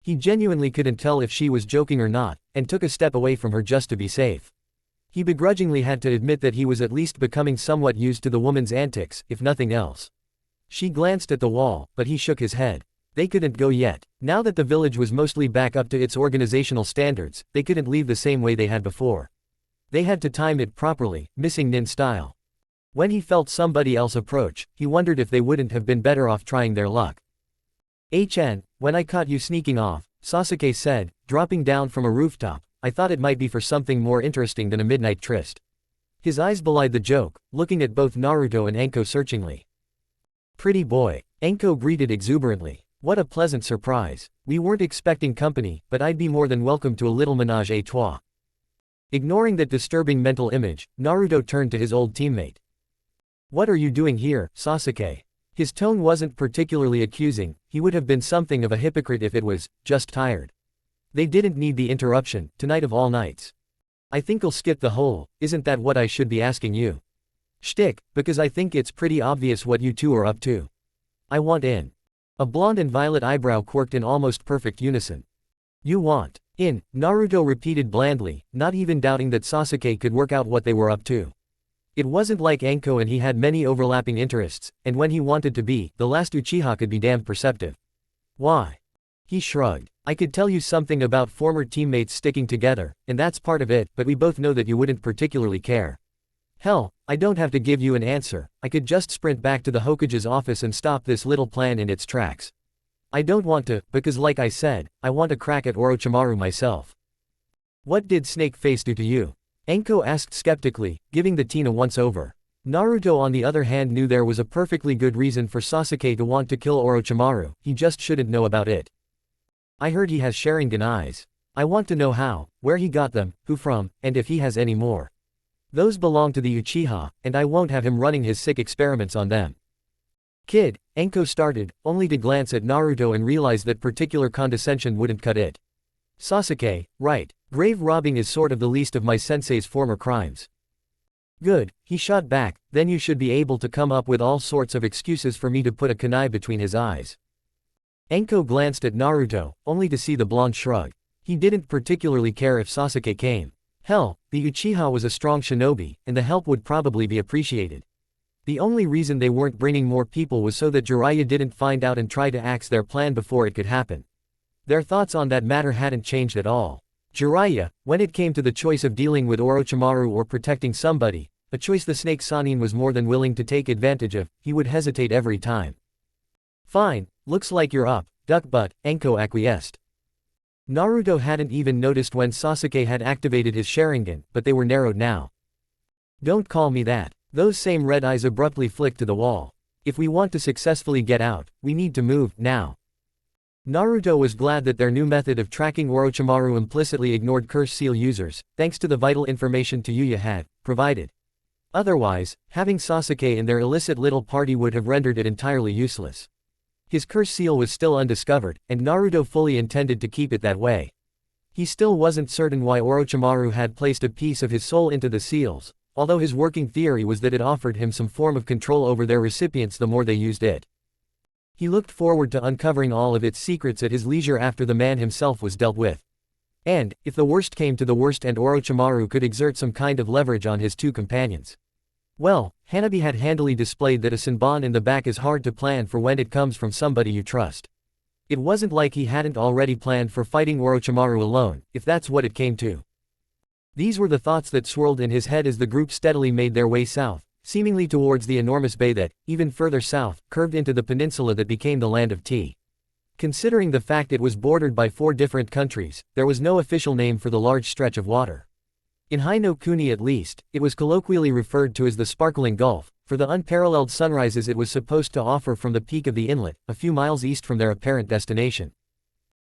He genuinely couldn't tell if she was joking or not, and took a step away from her just to be safe. He begrudgingly had to admit that he was at least becoming somewhat used to the woman's antics, if nothing else. She glanced at the wall, but he shook his head. They couldn't go yet. Now that the village was mostly back up to its organizational standards, they couldn't leave the same way they had before. They had to time it properly, missing nin style. When he felt somebody else approach, he wondered if they wouldn't have been better off trying their luck. When I caught you sneaking off, Sasuke said, dropping down from a rooftop, I thought it might be for something more interesting than a midnight tryst. His eyes belied the joke, looking at both Naruto and Anko searchingly. Pretty boy, Anko greeted exuberantly. What a pleasant surprise. We weren't expecting company, but I'd be more than welcome to a little menage a trois. Ignoring that disturbing mental image, Naruto turned to his old teammate. What are you doing here, Sasuke? His tone wasn't particularly accusing, he would have been something of a hypocrite if it was, just tired. They didn't need the interruption, tonight of all nights. I think I'll skip the whole, isn't that what I should be asking you? Shtick, because I think it's pretty obvious what you two are up to. I want in. A blonde and violet eyebrow quirked in almost perfect unison. You want in, Naruto repeated blandly, not even doubting that Sasuke could work out what they were up to. It wasn't like Anko and he had many overlapping interests, and when he wanted to be, the last Uchiha could be damned perceptive. Why? He shrugged. I could tell you something about former teammates sticking together, and that's part of it, but we both know that you wouldn't particularly care. Hell, I don't have to give you an answer, I could just sprint back to the Hokage's office and stop this little plan in its tracks. I don't want to, because like I said, I want a crack at Orochimaru myself. What did Snake Face do to you? Anko asked skeptically, giving the teen a once-over. Naruto on the other hand knew there was a perfectly good reason for Sasuke to want to kill Orochimaru, he just shouldn't know about it. I heard he has Sharingan eyes. I want to know how, where he got them, who from, and if he has any more. Those belong to the Uchiha, and I won't have him running his sick experiments on them. Kid, Anko started, only to glance at Naruto and realize that particular condescension wouldn't cut it. Sasuke, right, grave robbing is sort of the least of my sensei's former crimes. Good, he shot back, then you should be able to come up with all sorts of excuses for me to put a kunai between his eyes. Anko glanced at Naruto, only to see the blonde shrug. He didn't particularly care if Sasuke came. Hell, the Uchiha was a strong shinobi, and the help would probably be appreciated. The only reason they weren't bringing more people was so that Jiraiya didn't find out and try to axe their plan before it could happen. Their thoughts on that matter hadn't changed at all. Jiraiya, when it came to the choice of dealing with Orochimaru or protecting somebody, a choice the Snake Sanin was more than willing to take advantage of, he would hesitate every time. Fine, looks like you're up, duck butt, Anko acquiesced. Naruto hadn't even noticed when Sasuke had activated his Sharingan, but they were narrowed now. Don't call me that. Those same red eyes abruptly flicked to the wall. If we want to successfully get out, we need to move, now. Naruto was glad that their new method of tracking Orochimaru implicitly ignored curse seal users, thanks to the vital information Yuya had provided. Otherwise, having Sasuke in their illicit little party would have rendered it entirely useless. His curse seal was still undiscovered, and Naruto fully intended to keep it that way. He still wasn't certain why Orochimaru had placed a piece of his soul into the seals, although his working theory was that it offered him some form of control over their recipients the more they used it. He looked forward to uncovering all of its secrets at his leisure after the man himself was dealt with. And, if the worst came to the worst and Orochimaru could exert some kind of leverage on his two companions. Well, Hanabi had handily displayed that a Senbon in the back is hard to plan for when it comes from somebody you trust. It wasn't like he hadn't already planned for fighting Orochimaru alone, if that's what it came to. These were the thoughts that swirled in his head as the group steadily made their way south, seemingly towards the enormous bay that, even further south, curved into the peninsula that became the Land of Tea. Considering the fact it was bordered by 4 different countries, there was no official name for the large stretch of water. In Hai no Kuni at least, it was colloquially referred to as the Sparkling Gulf, for the unparalleled sunrises it was supposed to offer from the peak of the inlet, a few miles east from their apparent destination.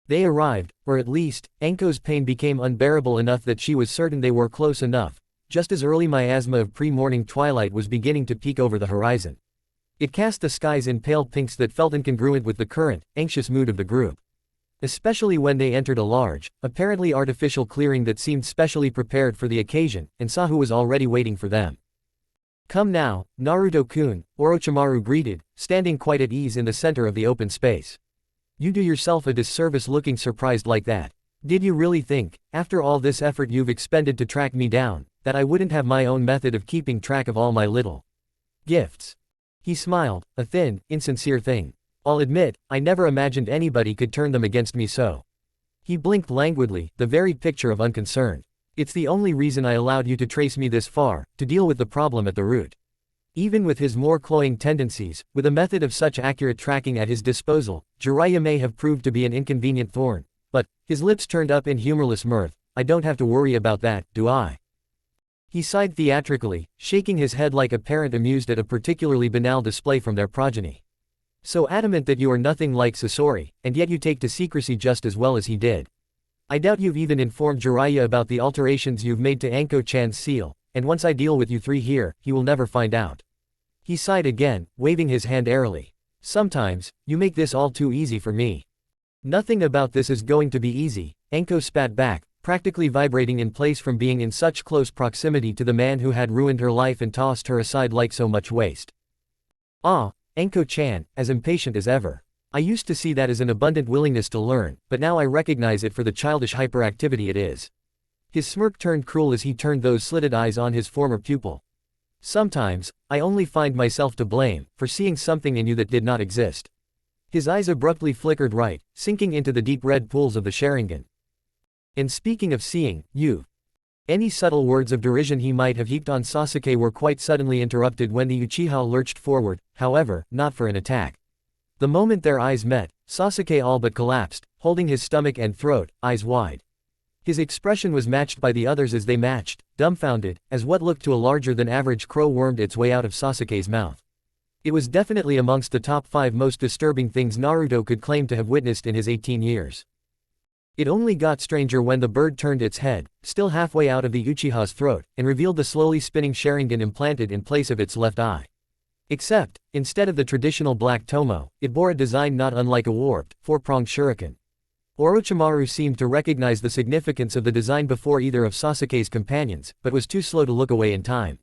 They arrived, or at least, Anko's pain became unbearable enough that she was certain they were close enough, just as early miasma of pre-morning twilight was beginning to peek over the horizon. It cast the skies in pale pinks that felt incongruent with the current, anxious mood of the group. Especially when they entered a large, apparently artificial clearing that seemed specially prepared for the occasion, and saw who was already waiting for them. "Come now, Naruto-kun," Orochimaru greeted, standing quite at ease in the center of the open space. "You do yourself a disservice looking surprised like that. Did you really think, after all this effort you've expended to track me down, that I wouldn't have my own method of keeping track of all my little gifts?" He smiled, a thin, insincere thing. "I'll admit, I never imagined anybody could turn them against me so." He blinked languidly, the very picture of unconcern. "It's the only reason I allowed you to trace me this far, to deal with the problem at the root." Even with his more cloying tendencies, with a method of such accurate tracking at his disposal, Jiraiya may have proved to be an inconvenient thorn. But, his lips turned up in humorless mirth, "I don't have to worry about that, do I?" He sighed theatrically, shaking his head like a parent amused at a particularly banal display from their progeny. "So adamant that you are nothing like Sasori, and yet you take to secrecy just as well as he did. I doubt you've even informed Jiraiya about the alterations you've made to Anko-chan's seal, and once I deal with you three here, he will never find out." He sighed again, waving his hand airily. "Sometimes, you make this all too easy for me." "Nothing about this is going to be easy," Anko spat back, practically vibrating in place from being in such close proximity to the man who had ruined her life and tossed her aside like so much waste. "Ah, Anko-chan, as impatient as ever. I used to see that as an abundant willingness to learn, but now I recognize it for the childish hyperactivity it is." His smirk turned cruel as he turned those slitted eyes on his former pupil. "Sometimes, I only find myself to blame, for seeing something in you that did not exist." His eyes abruptly flickered right, sinking into the deep red pools of the Sharingan. "And speaking of seeing, you..." Any subtle words of derision he might have heaped on Sasuke were quite suddenly interrupted when the Uchiha lurched forward, however, not for an attack. The moment their eyes met, Sasuke all but collapsed, holding his stomach and throat, eyes wide. His expression was matched by the others as they matched, dumbfounded, as what looked to a larger-than-average crow wormed its way out of Sasuke's mouth. It was definitely amongst the top 5 most disturbing things Naruto could claim to have witnessed in his 18 years. It only got stranger when the bird turned its head, still halfway out of the Uchiha's throat, and revealed the slowly spinning Sharingan implanted in place of its left eye. Except, instead of the traditional black tomo, it bore a design not unlike a warped, 4-pronged shuriken. Orochimaru seemed to recognize the significance of the design before either of Sasuke's companions, but was too slow to look away in time.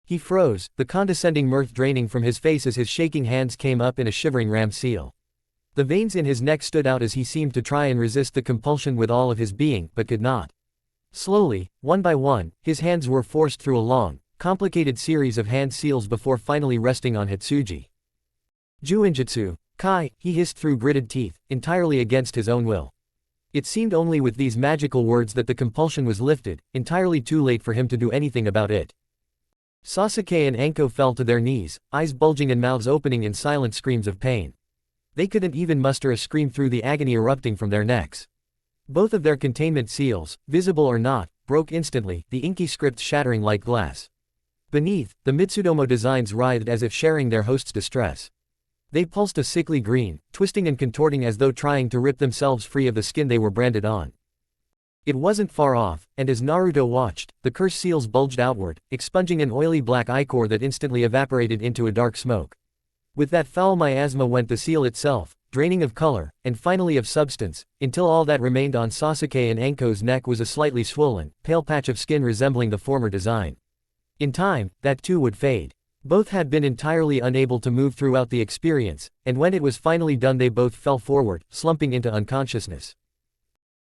He froze, the condescending mirth draining from his face as his shaking hands came up in a shivering ram seal. The veins in his neck stood out as he seemed to try and resist the compulsion with all of his being, but could not. Slowly, one by one, his hands were forced through a long, complicated series of hand seals before finally resting on Hitsuji. "Juinjutsu, Kai," he hissed through gritted teeth, entirely against his own will. It seemed only with these magical words that the compulsion was lifted, entirely too late for him to do anything about it. Sasuke and Anko fell to their knees, eyes bulging and mouths opening in silent screams of pain. They couldn't even muster a scream through the agony erupting from their necks. Both of their containment seals, visible or not, broke instantly, the inky script shattering like glass. Beneath, the Mitsudomo designs writhed as if sharing their host's distress. They pulsed a sickly green, twisting and contorting as though trying to rip themselves free of the skin they were branded on. It wasn't far off, and as Naruto watched, the cursed seals bulged outward, expunging an oily black ichor that instantly evaporated into a dark smoke. With that foul miasma went the seal itself, draining of color, and finally of substance, until all that remained on Sasuke and Anko's neck was a slightly swollen, pale patch of skin resembling the former design. In time, that too would fade. Both had been entirely unable to move throughout the experience, and when it was finally done they both fell forward, slumping into unconsciousness.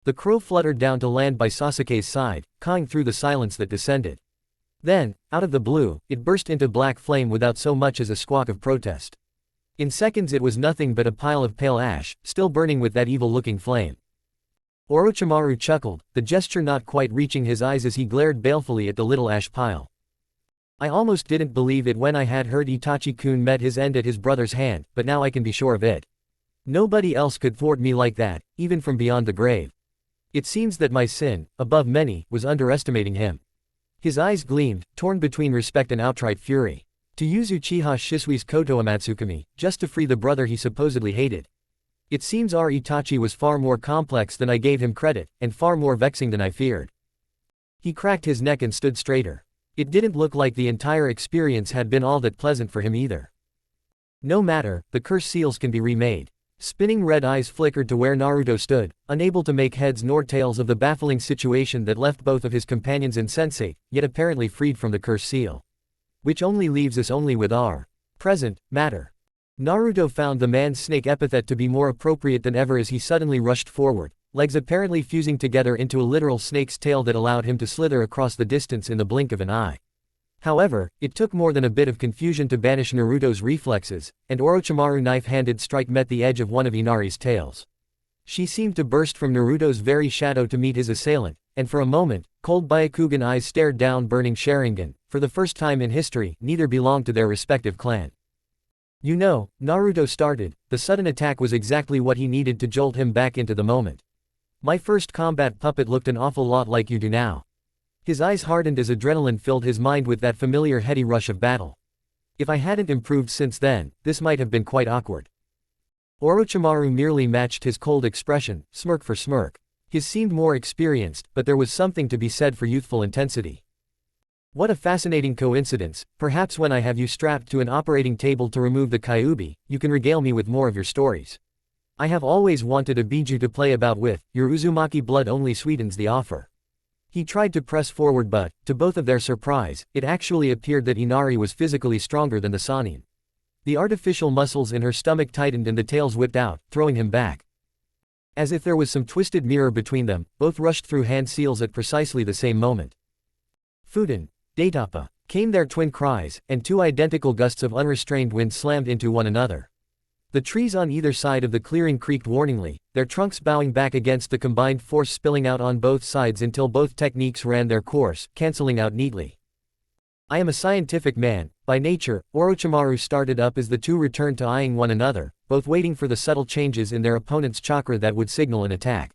The crow fluttered down to land by Sasuke's side, cawing through the silence that descended. Then, out of the blue, it burst into black flame without so much as a squawk of protest. In seconds it was nothing but a pile of pale ash, still burning with that evil-looking flame. Orochimaru chuckled, the gesture not quite reaching his eyes as he glared balefully at the little ash pile. "I almost didn't believe it when I had heard Itachi-kun met his end at his brother's hand, but now I can be sure of it. Nobody else could thwart me like that, even from beyond the grave. It seems that my sin, above many, was underestimating him." His eyes gleamed, torn between respect and outright fury. To use Uchiha Shisui's Koto Amatsukami, just to free the brother he supposedly hated. It seems our Itachi was far more complex than I gave him credit, and far more vexing than I feared. He cracked his neck and stood straighter. It didn't look like the entire experience had been all that pleasant for him either. No matter, the curse seals can be remade. Spinning red eyes flickered to where Naruto stood, unable to make heads nor tails of the baffling situation that left both of his companions insensate, yet apparently freed from the curse seal. Which only leaves us only with our present matter. Naruto found the man's snake epithet to be more appropriate than ever as he suddenly rushed forward, legs apparently fusing together into a literal snake's tail that allowed him to slither across the distance in the blink of an eye. However, it took more than a bit of confusion to banish Naruto's reflexes, and Orochimaru's knife-handed strike met the edge of one of Inari's tails. She seemed to burst from Naruto's very shadow to meet his assailant, and for a moment, cold Byakugan eyes stared down burning Sharingan. For the first time in history, neither belonged to their respective clan. You know, Naruto started, the sudden attack was exactly what he needed to jolt him back into the moment. My first combat puppet looked an awful lot like you do now. His eyes hardened as adrenaline filled his mind with that familiar heady rush of battle. If I hadn't improved since then, this might have been quite awkward. Orochimaru merely matched his cold expression, smirk for smirk. His seemed more experienced, but there was something to be said for youthful intensity. What a fascinating coincidence, perhaps when I have you strapped to an operating table to remove the Kyuubi, you can regale me with more of your stories. I have always wanted a Biju to play about with, your Uzumaki blood only sweetens the offer. He tried to press forward but, to both of their surprise, it actually appeared that Inari was physically stronger than the Sannin. The artificial muscles in her stomach tightened and the tails whipped out, throwing him back. As if there was some twisted mirror between them, both rushed through hand seals at precisely the same moment. Fuden, Daitapa, came their twin cries, and two identical gusts of unrestrained wind slammed into one another. The trees on either side of the clearing creaked warningly, their trunks bowing back against the combined force spilling out on both sides until both techniques ran their course, canceling out neatly. I am a scientific man, by nature. Orochimaru started up as the two returned to eyeing one another, both waiting for the subtle changes in their opponent's chakra that would signal an attack.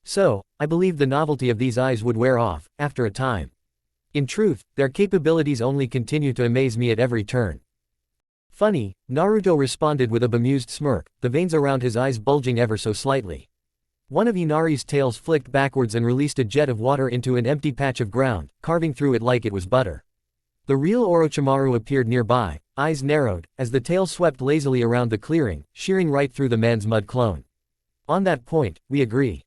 So, I believed the novelty of these eyes would wear off, after a time. In truth, their capabilities only continue to amaze me at every turn. Funny, Naruto responded with a bemused smirk, the veins around his eyes bulging ever so slightly. One of Inari's tails flicked backwards and released a jet of water into an empty patch of ground, carving through it like it was butter. The real Orochimaru appeared nearby, eyes narrowed, as the tail swept lazily around the clearing, shearing right through the man's mud clone. On that point, we agree.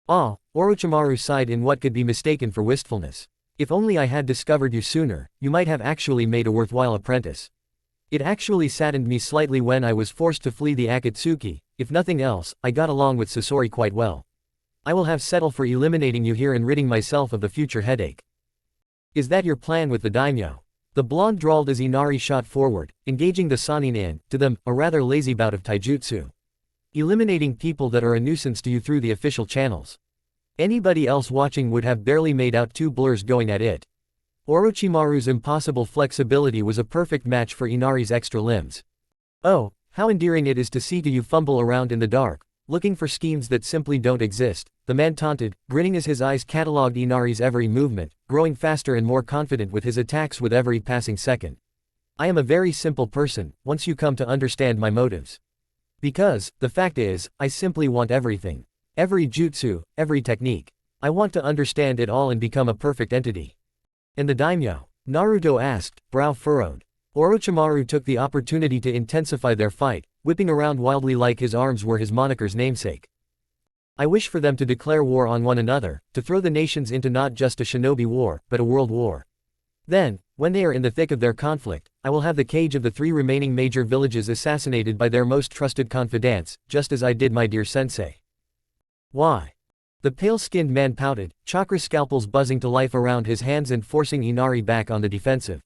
Ah, Orochimaru sighed in what could be mistaken for wistfulness. If only I had discovered you sooner, you might have actually made a worthwhile apprentice. It actually saddened me slightly when I was forced to flee the Akatsuki. If nothing else, I got along with Sasori quite well. I will have settled for eliminating you here and ridding myself of the future headache. Is that your plan with the daimyo? The blonde drawled as Inari shot forward, engaging the Sannin in, to them, a rather lazy bout of taijutsu. Eliminating people that are a nuisance to you through the official channels. Anybody else watching would have barely made out two blurs going at it. Orochimaru's impossible flexibility was a perfect match for Inari's extra limbs. Oh, how endearing it is to see you fumble around in the dark, looking for schemes that simply don't exist, the man taunted, grinning as his eyes catalogued Inari's every movement, growing faster and more confident with his attacks with every passing second. I am a very simple person, once you come to understand my motives. Because, the fact is, I simply want everything. Every jutsu, every technique. I want to understand it all and become a perfect entity. And the daimyo? Naruto asked, brow furrowed. Orochimaru took the opportunity to intensify their fight, whipping around wildly like his arms were his moniker's namesake. I wish for them to declare war on one another, to throw the nations into not just a shinobi war, but a world war. Then, when they are in the thick of their conflict, I will have the cage of the 3 remaining major villages assassinated by their most trusted confidants, just as I did my dear sensei. Why? The pale-skinned man pouted, chakra scalpels buzzing to life around his hands and forcing Inari back on the defensive.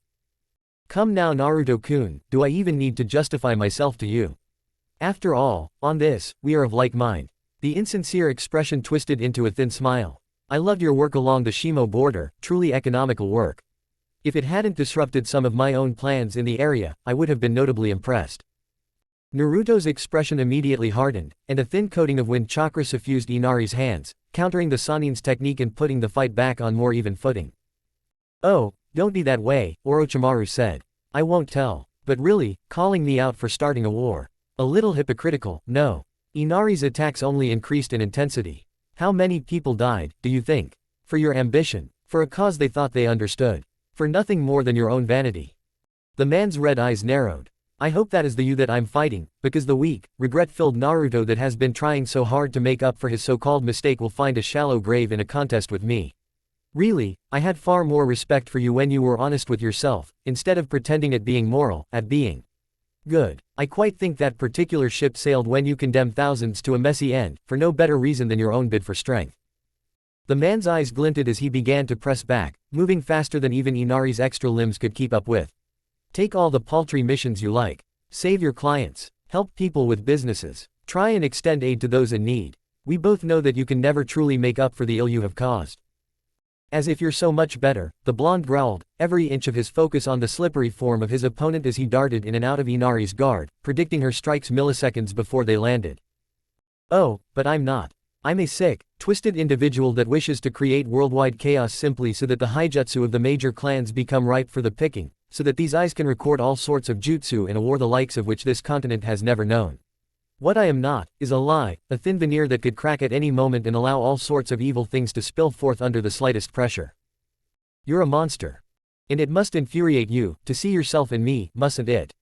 Come now Naruto-kun, do I even need to justify myself to you? After all, on this, we are of like mind. The insincere expression twisted into a thin smile. I loved your work along the Shimo border, truly economical work. If it hadn't disrupted some of my own plans in the area, I would have been notably impressed. Naruto's expression immediately hardened, and a thin coating of wind chakra suffused Inari's hands, countering the Sannin's technique and putting the fight back on more even footing. Oh, don't be that way, Orochimaru said. I won't tell. But really, calling me out for starting a war. A little hypocritical, no. Inari's attacks only increased in intensity. How many people died, do you think? For your ambition. For a cause they thought they understood. For nothing more than your own vanity. The man's red eyes narrowed. I hope that is the you that I'm fighting, because the weak, regret-filled Naruto that has been trying so hard to make up for his so-called mistake will find a shallow grave in a contest with me. Really, I had far more respect for you when you were honest with yourself, instead of pretending at being moral, at being good. I quite think that particular ship sailed when you condemned thousands to a messy end, for no better reason than your own bid for strength. The man's eyes glinted as he began to press back, moving faster than even Inari's extra limbs could keep up with. Take all the paltry missions you like. Save your clients. Help people with businesses. Try and extend aid to those in need. We both know that you can never truly make up for the ill you have caused. As if you're so much better, the blonde growled, every inch of his focus on the slippery form of his opponent as he darted in and out of Inari's guard, predicting her strikes milliseconds before they landed. Oh, but I'm not. I'm a sick, twisted individual that wishes to create worldwide chaos simply so that the Jutsu of the major clans become ripe for the picking, so that these eyes can record all sorts of jutsu in a war the likes of which this continent has never known. What I am not, is a lie, a thin veneer that could crack at any moment and allow all sorts of evil things to spill forth under the slightest pressure. You're a monster. And it must infuriate you, to see yourself in me, mustn't it?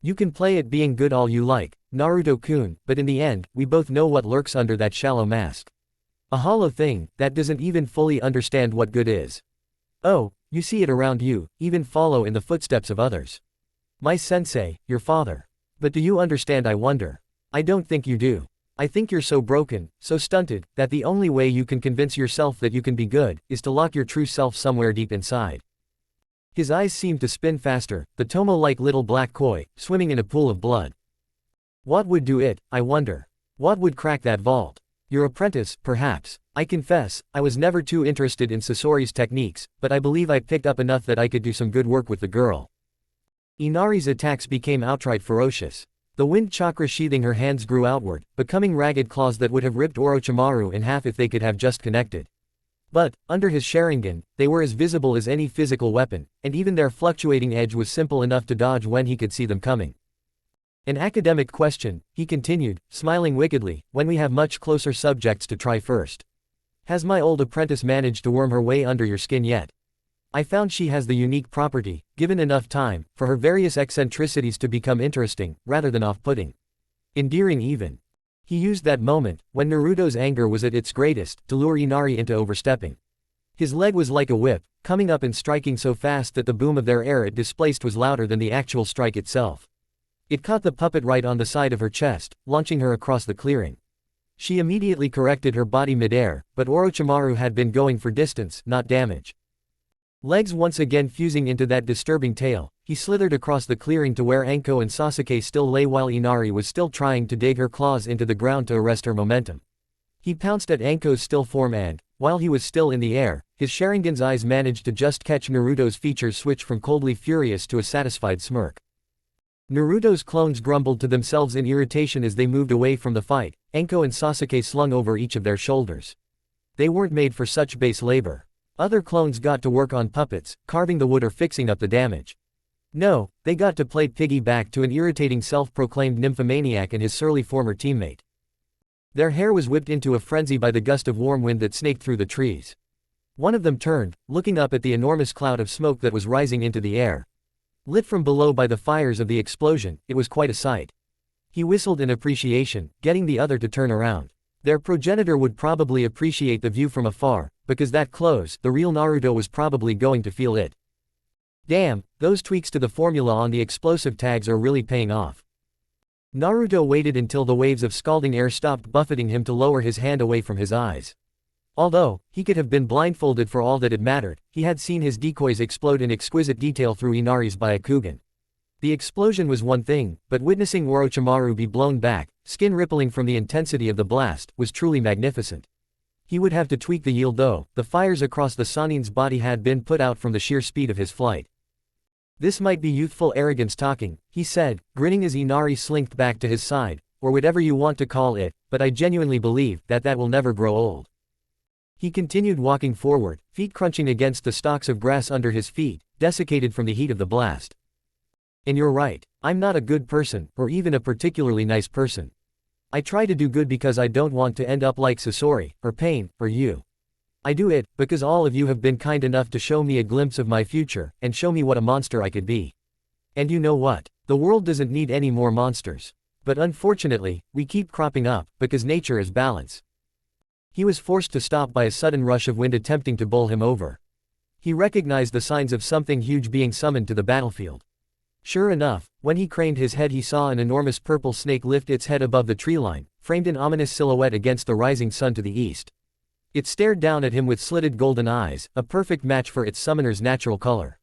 You can play at being good all you like, Naruto-kun, but in the end, we both know what lurks under that shallow mask. A hollow thing, that doesn't even fully understand what good is. Oh, you see it around you, even follow in the footsteps of others. My sensei, your father. But do you understand, I wonder? I don't think you do. I think you're so broken, so stunted, that the only way you can convince yourself that you can be good, is to lock your true self somewhere deep inside. His eyes seemed to spin faster, the Tomo-like little black koi, swimming in a pool of blood. What would do it, I wonder? What would crack that vault? Your apprentice, perhaps. I confess, I was never too interested in Sasori's techniques, but I believe I picked up enough that I could do some good work with the girl. Inari's attacks became outright ferocious. The wind chakra sheathing her hands grew outward, becoming ragged claws that would have ripped Orochimaru in half if they could have just connected. But, under his Sharingan, they were as visible as any physical weapon, and even their fluctuating edge was simple enough to dodge when he could see them coming. An academic question, he continued, smiling wickedly, when we have much closer subjects to try first. Has my old apprentice managed to worm her way under your skin yet? I found she has the unique property, given enough time, for her various eccentricities to become interesting, rather than off-putting. Endearing even. He used that moment, when Naruto's anger was at its greatest, to lure Inari into overstepping. His leg was like a whip, coming up and striking so fast that the boom of their air it displaced was louder than the actual strike itself. It caught the puppet right on the side of her chest, launching her across the clearing. She immediately corrected her body mid-air, but Orochimaru had been going for distance, not damage. Legs once again fusing into that disturbing tail, he slithered across the clearing to where Anko and Sasuke still lay while Inari was still trying to dig her claws into the ground to arrest her momentum. He pounced at Anko's still form and, while he was still in the air, his Sharingan's eyes managed to just catch Naruto's features switch from coldly furious to a satisfied smirk. Naruto's clones grumbled to themselves in irritation as they moved away from the fight, Anko and Sasuke slung over each of their shoulders. They weren't made for such base labor. Other clones got to work on puppets, carving the wood or fixing up the damage. No, they got to play piggyback to an irritating self-proclaimed nymphomaniac and his surly former teammate. Their hair was whipped into a frenzy by the gust of warm wind that snaked through the trees. One of them turned, looking up at the enormous cloud of smoke that was rising into the air. Lit from below by the fires of the explosion, it was quite a sight. He whistled in appreciation, getting the other to turn around. Their progenitor would probably appreciate the view from afar, because that close, the real Naruto was probably going to feel it. Damn, those tweaks to the formula on the explosive tags are really paying off. Naruto waited until the waves of scalding air stopped buffeting him to lower his hand away from his eyes. Although, he could have been blindfolded for all that it mattered, he had seen his decoys explode in exquisite detail through Inari's Byakugan. The explosion was one thing, but witnessing Orochimaru be blown back, skin rippling from the intensity of the blast, was truly magnificent. He would have to tweak the yield though, the fires across the Sannin's body had been put out from the sheer speed of his flight. This might be youthful arrogance talking, he said, grinning as Inari slinked back to his side, or whatever you want to call it, but I genuinely believe that will never grow old. He continued walking forward, feet crunching against the stalks of grass under his feet, desiccated from the heat of the blast. And you're right, I'm not a good person, or even a particularly nice person. I try to do good because I don't want to end up like Sasori, or Pain, or you. I do it, because all of you have been kind enough to show me a glimpse of my future, and show me what a monster I could be. And you know what? The world doesn't need any more monsters. But unfortunately, we keep cropping up, because nature is balance. He was forced to stop by a sudden rush of wind attempting to bowl him over. He recognized the signs of something huge being summoned to the battlefield. Sure enough, when he craned his head he saw an enormous purple snake lift its head above the treeline, framed in ominous silhouette against the rising sun to the east. It stared down at him with slitted golden eyes, a perfect match for its summoner's natural color.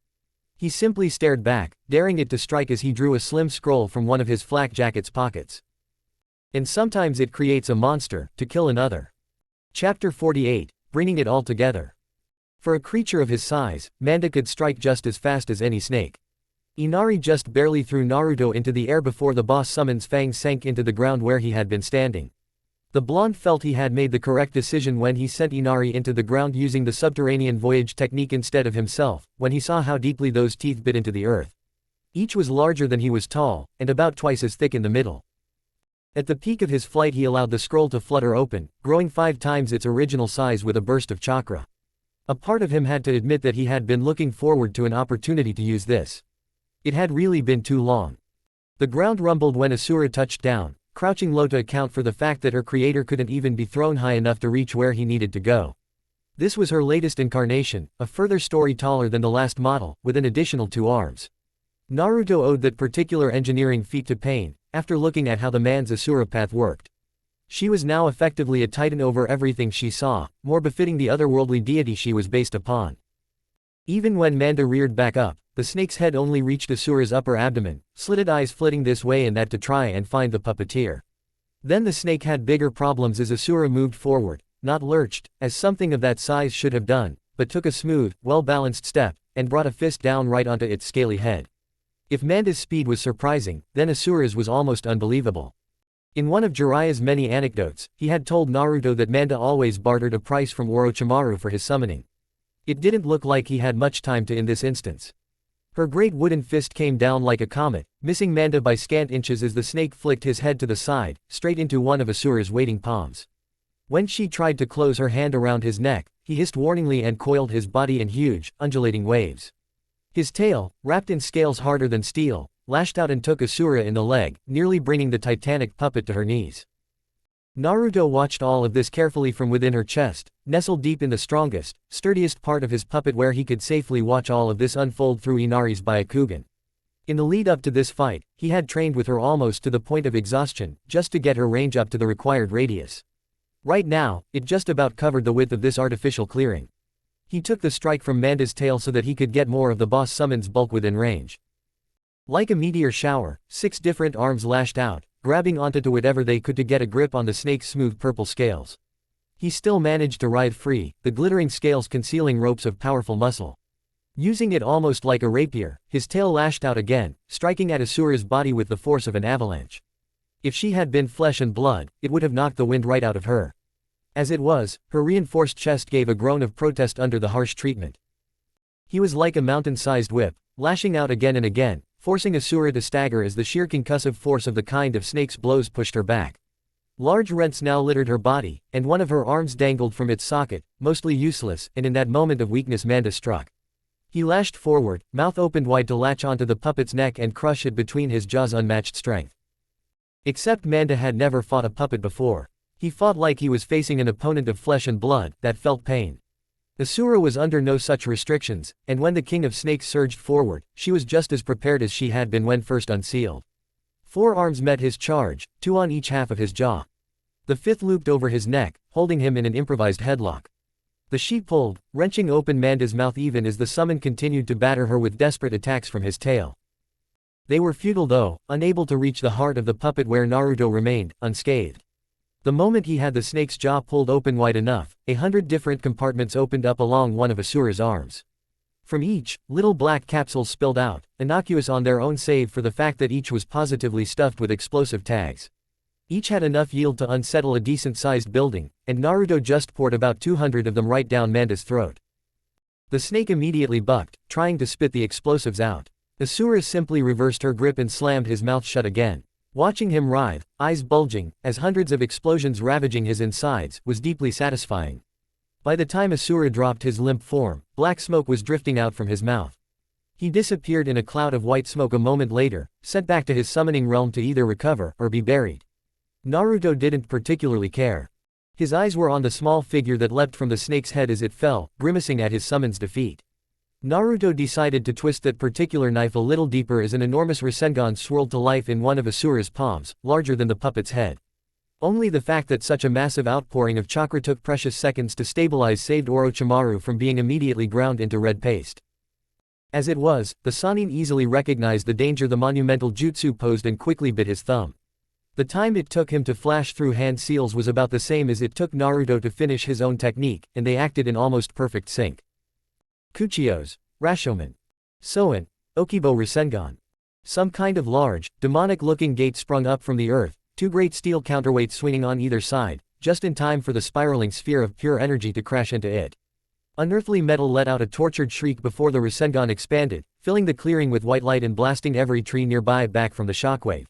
He simply stared back, daring it to strike as he drew a slim scroll from one of his flak jacket's pockets. And sometimes it creates a monster, to kill another. Chapter 48, Bringing It All Together. For a creature of his size, Manda could strike just as fast as any snake. Inari just barely threw Naruto into the air before the boss summon's fangs sank into the ground where he had been standing. The blonde felt he had made the correct decision when he sent Inari into the ground using the subterranean voyage technique instead of himself, when he saw how deeply those teeth bit into the earth. Each was larger than he was tall, and about twice as thick in the middle. At the peak of his flight he allowed the scroll to flutter open, growing 5 times its original size with a burst of chakra. A part of him had to admit that he had been looking forward to an opportunity to use this. It had really been too long. The ground rumbled when Asura touched down, crouching low to account for the fact that her creator couldn't even be thrown high enough to reach where he needed to go. This was her latest incarnation, a further story taller than the last model, with an additional 2 arms. Naruto owed that particular engineering feat to Pain, after looking at how the man's Asura path worked. She was now effectively a titan over everything she saw, more befitting the otherworldly deity she was based upon. Even when Manda reared back up, the snake's head only reached Asura's upper abdomen, slitted eyes flitting this way and that to try and find the puppeteer. Then the snake had bigger problems as Asura moved forward, not lurched, as something of that size should have done, but took a smooth, well-balanced step, and brought a fist down right onto its scaly head. If Manda's speed was surprising, then Asura's was almost unbelievable. In one of Jiraiya's many anecdotes, he had told Naruto that Manda always bartered a price from Orochimaru for his summoning. It didn't look like he had much time to in this instance. Her great wooden fist came down like a comet, missing Manda by scant inches as the snake flicked his head to the side, straight into one of Asura's waiting palms. When she tried to close her hand around his neck, he hissed warningly and coiled his body in huge, undulating waves. His tail, wrapped in scales harder than steel, lashed out and took Asura in the leg, nearly bringing the titanic puppet to her knees. Naruto watched all of this carefully from within her chest, nestled deep in the strongest, sturdiest part of his puppet where he could safely watch all of this unfold through Inari's Byakugan. In the lead up to this fight, he had trained with her almost to the point of exhaustion, just to get her range up to the required radius. Right now, it just about covered the width of this artificial clearing. He took the strike from Manda's tail so that he could get more of the boss summon's bulk within range. Like a meteor shower, 6 different arms lashed out, grabbing onto whatever they could to get a grip on the snake's smooth purple scales. He still managed to ride free, the glittering scales concealing ropes of powerful muscle. Using it almost like a rapier, his tail lashed out again, striking at Asura's body with the force of an avalanche. If she had been flesh and blood, it would have knocked the wind right out of her. As it was, her reinforced chest gave a groan of protest under the harsh treatment. He was like a mountain-sized whip, lashing out again and again, forcing Asura to stagger as the sheer concussive force of the kind of snake's blows pushed her back. Large rents now littered her body, and one of her arms dangled from its socket, mostly useless, and in that moment of weakness Manda struck. He lashed forward, mouth opened wide to latch onto the puppet's neck and crush it between his jaws' unmatched strength. Except Manda had never fought a puppet before. He fought like he was facing an opponent of flesh and blood, that felt pain. Asura was under no such restrictions, and when the King of Snakes surged forward, she was just as prepared as she had been when first unsealed. 4 arms met his charge, 2 on each half of his jaw. The 5th looped over his neck, holding him in an improvised headlock. The she pulled, wrenching open Manda's mouth even as the summon continued to batter her with desperate attacks from his tail. They were futile though, unable to reach the heart of the puppet where Naruto remained, unscathed. The moment he had the snake's jaw pulled open wide enough, 100 different compartments opened up along one of Asura's arms. From each, little black capsules spilled out, innocuous on their own save for the fact that each was positively stuffed with explosive tags. Each had enough yield to unsettle a decent-sized building, and Naruto just poured about 200 of them right down Manda's throat. The snake immediately bucked, trying to spit the explosives out. Asura simply reversed her grip and slammed his mouth shut again. Watching him writhe, eyes bulging, as hundreds of explosions ravaging his insides, was deeply satisfying. By the time Asura dropped his limp form, black smoke was drifting out from his mouth. He disappeared in a cloud of white smoke a moment later, sent back to his summoning realm to either recover or be buried. Naruto didn't particularly care. His eyes were on the small figure that leapt from the snake's head as it fell, grimacing at his summon's defeat. Naruto decided to twist that particular knife a little deeper as an enormous rasengan swirled to life in one of Asura's palms, larger than the puppet's head. Only the fact that such a massive outpouring of chakra took precious seconds to stabilize saved Orochimaru from being immediately ground into red paste. As it was, the Sannin easily recognized the danger the monumental jutsu posed and quickly bit his thumb. The time it took him to flash through hand seals was about the same as it took Naruto to finish his own technique, and they acted in almost perfect sync. Kuchiyos, Rashomon, Soin, Okibo Rasengan. Some kind of large, demonic-looking gate sprung up from the earth, two great steel counterweights swinging on either side, just in time for the spiraling sphere of pure energy to crash into it. Unearthly metal let out a tortured shriek before the Rasengan expanded, filling the clearing with white light and blasting every tree nearby back from the shockwave.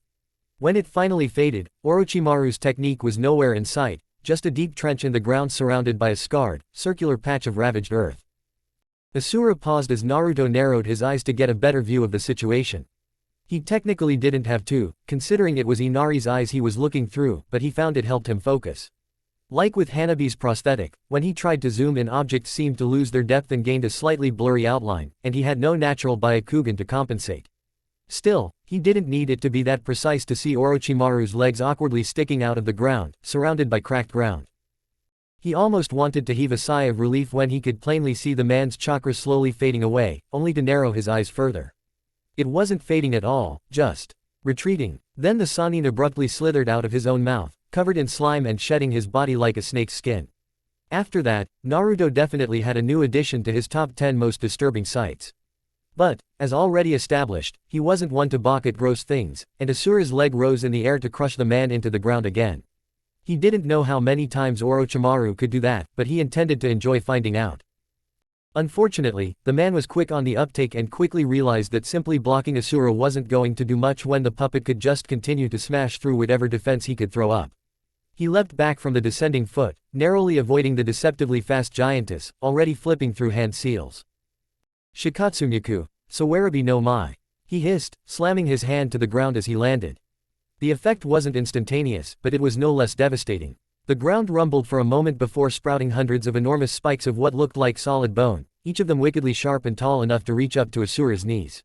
When it finally faded, Orochimaru's technique was nowhere in sight, just a deep trench in the ground surrounded by a scarred, circular patch of ravaged earth. Asura paused as Naruto narrowed his eyes to get a better view of the situation. He technically didn't have to, considering it was Inari's eyes he was looking through, but he found it helped him focus. Like with Hanabi's prosthetic, when he tried to zoom in, objects seemed to lose their depth and gained a slightly blurry outline, and he had no natural Byakugan to compensate. Still, he didn't need it to be that precise to see Orochimaru's legs awkwardly sticking out of the ground, surrounded by cracked ground. He almost wanted to heave a sigh of relief when he could plainly see the man's chakra slowly fading away, only to narrow his eyes further. It wasn't fading at all, just retreating. Then the Sannin abruptly slithered out of his own mouth, covered in slime and shedding his body like a snake's skin. After that, Naruto definitely had a new addition to his top 10 most disturbing sights. But, as already established, he wasn't one to balk at gross things, and Asura's leg rose in the air to crush the man into the ground again. He didn't know how many times Orochimaru could do that, but he intended to enjoy finding out. Unfortunately, the man was quick on the uptake and quickly realized that simply blocking Asura wasn't going to do much when the puppet could just continue to smash through whatever defense he could throw up. He leapt back from the descending foot, narrowly avoiding the deceptively fast giantess, already flipping through hand seals. Shikatsumyaku, Sawarabi no Mai, he hissed, slamming his hand to the ground as he landed. The effect wasn't instantaneous, but it was no less devastating. The ground rumbled for a moment before sprouting hundreds of enormous spikes of what looked like solid bone, each of them wickedly sharp and tall enough to reach up to Asura's knees.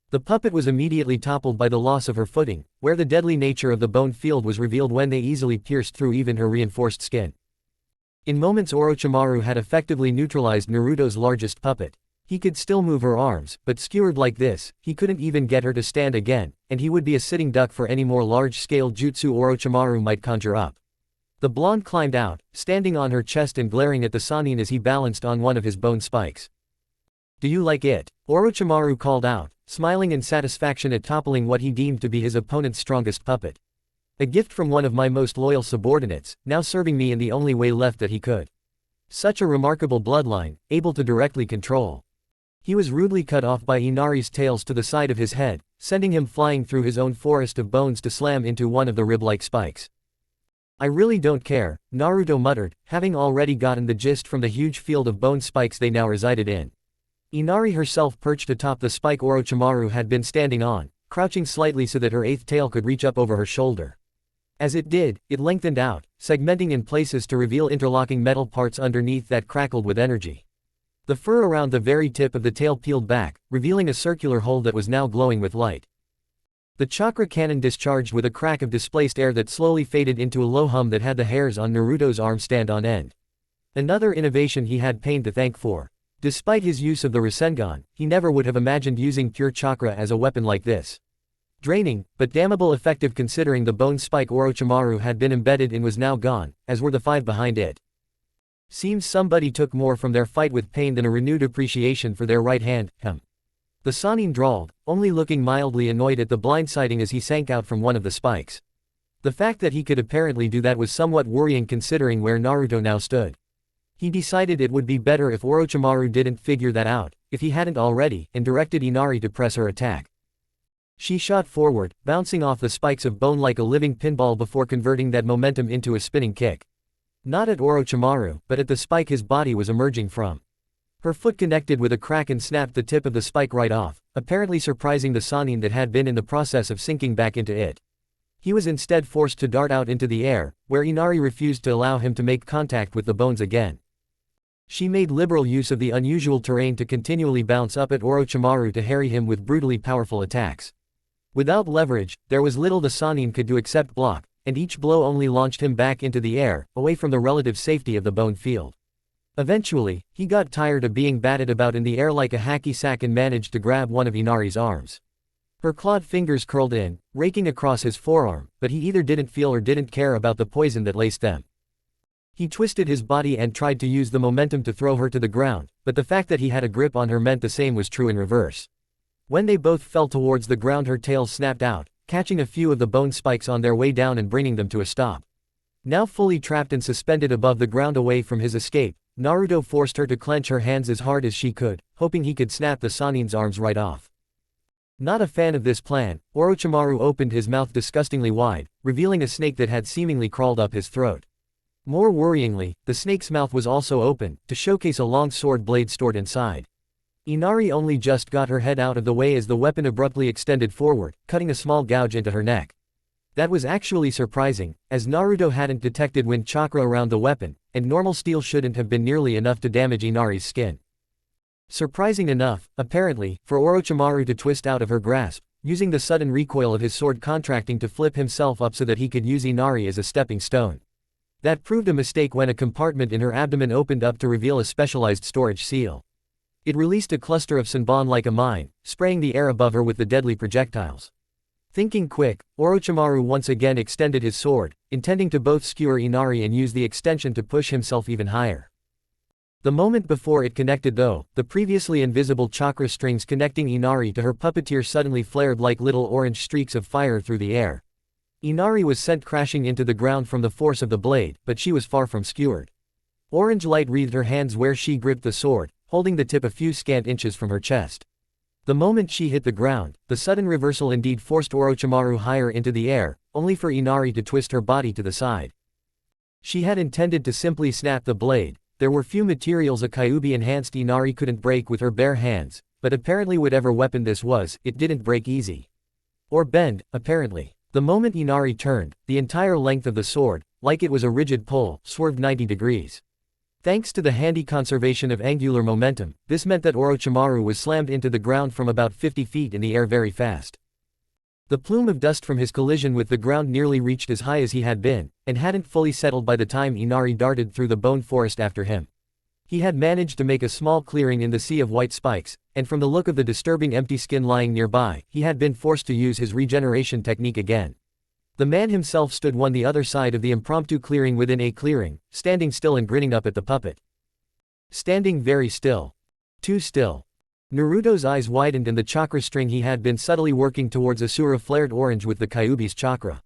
The puppet was immediately toppled by the loss of her footing, where the deadly nature of the bone field was revealed when they easily pierced through even her reinforced skin. In moments Orochimaru had effectively neutralized Naruto's largest puppet. He could still move her arms, but skewered like this, he couldn't even get her to stand again, and he would be a sitting duck for any more large-scale jutsu Orochimaru might conjure up. The blonde climbed out, standing on her chest and glaring at the Sannin as he balanced on one of his bone spikes. "Do you like it?" Orochimaru called out, smiling in satisfaction at toppling what he deemed to be his opponent's strongest puppet. "A gift from one of my most loyal subordinates, now serving me in the only way left that he could. Such a remarkable bloodline, able to directly control." He was rudely cut off by Inari's tails to the side of his head, sending him flying through his own forest of bones to slam into one of the rib-like spikes. "I really don't care," Naruto muttered, having already gotten the gist from the huge field of bone spikes they now resided in. Inari herself perched atop the spike Orochimaru had been standing on, crouching slightly so that her eighth tail could reach up over her shoulder. As it did, it lengthened out, segmenting in places to reveal interlocking metal parts underneath that crackled with energy. The fur around the very tip of the tail peeled back, revealing a circular hole that was now glowing with light. The chakra cannon discharged with a crack of displaced air that slowly faded into a low hum that had the hairs on Naruto's arm stand on end. Another innovation he had pain to thank for. Despite his use of the rasengan, he never would have imagined using pure chakra as a weapon like this. Draining, but damnable effective considering the bone spike Orochimaru had been embedded in was now gone, as were the 5 behind it. Seems somebody took more from their fight with pain than a renewed appreciation for their right hand, The Sannin drawled, only looking mildly annoyed at the blindsiding as he sank out from one of the spikes. The fact that he could apparently do that was somewhat worrying considering where Naruto now stood. He decided it would be better if Orochimaru didn't figure that out, if he hadn't already, and directed Inari to press her attack. She shot forward, bouncing off the spikes of bone like a living pinball before converting that momentum into a spinning kick. Not at Orochimaru, but at the spike his body was emerging from. Her foot connected with a crack and snapped the tip of the spike right off, apparently surprising the Sannin that had been in the process of sinking back into it. He was instead forced to dart out into the air, where Inari refused to allow him to make contact with the bones again. She made liberal use of the unusual terrain to continually bounce up at Orochimaru to harry him with brutally powerful attacks. Without leverage, there was little the Sannin could do except block, and each blow only launched him back into the air, away from the relative safety of the bone field. Eventually, he got tired of being batted about in the air like a hacky sack and managed to grab one of Inari's arms. Her clawed fingers curled in, raking across his forearm, but he either didn't feel or didn't care about the poison that laced them. He twisted his body and tried to use the momentum to throw her to the ground, but the fact that he had a grip on her meant the same was true in reverse. When they both fell towards the ground, her tail snapped out, catching a few of the bone spikes on their way down and bringing them to a stop. Now fully trapped and suspended above the ground away from his escape, Naruto forced her to clench her hands as hard as she could, hoping he could snap the Sannin's arms right off. Not a fan of this plan, Orochimaru opened his mouth disgustingly wide, revealing a snake that had seemingly crawled up his throat. More worryingly, the snake's mouth was also open, to showcase a long sword blade stored inside. Inari only just got her head out of the way as the weapon abruptly extended forward, cutting a small gouge into her neck. That was actually surprising, as Naruto hadn't detected wind chakra around the weapon, and normal steel shouldn't have been nearly enough to damage Inari's skin. Surprising enough, apparently, for Orochimaru to twist out of her grasp, using the sudden recoil of his sword contracting to flip himself up so that he could use Inari as a stepping stone. That proved a mistake when a compartment in her abdomen opened up to reveal a specialized storage seal. It released a cluster of Senbon like a mine, spraying the air above her with the deadly projectiles. Thinking quick, Orochimaru once again extended his sword, intending to both skewer Inari and use the extension to push himself even higher. The moment before it connected though, the previously invisible chakra strings connecting Inari to her puppeteer suddenly flared like little orange streaks of fire through the air. Inari was sent crashing into the ground from the force of the blade, but she was far from skewered. Orange light wreathed her hands where she gripped the sword, holding the tip a few scant inches from her chest. The moment she hit the ground, the sudden reversal indeed forced Orochimaru higher into the air, only for Inari to twist her body to the side. She had intended to simply snap the blade. There were few materials a Kyuubi-enhanced Inari couldn't break with her bare hands, but apparently whatever weapon this was, it didn't break easy. Or bend, apparently. The moment Inari turned, the entire length of the sword, like it was a rigid pole, swerved 90 degrees. Thanks to the handy conservation of angular momentum, this meant that Orochimaru was slammed into the ground from about 50 feet in the air very fast. The plume of dust from his collision with the ground nearly reached as high as he had been, and hadn't fully settled by the time Inari darted through the bone forest after him. He had managed to make a small clearing in the sea of white spikes, and from the look of the disturbing empty skin lying nearby, he had been forced to use his regeneration technique again. The man himself stood on the other side of the impromptu clearing within a clearing, standing still and grinning up at the puppet. Standing very still. Too still. Naruto's eyes widened and the chakra string he had been subtly working towards Asura flared orange with the Kyuubi's chakra.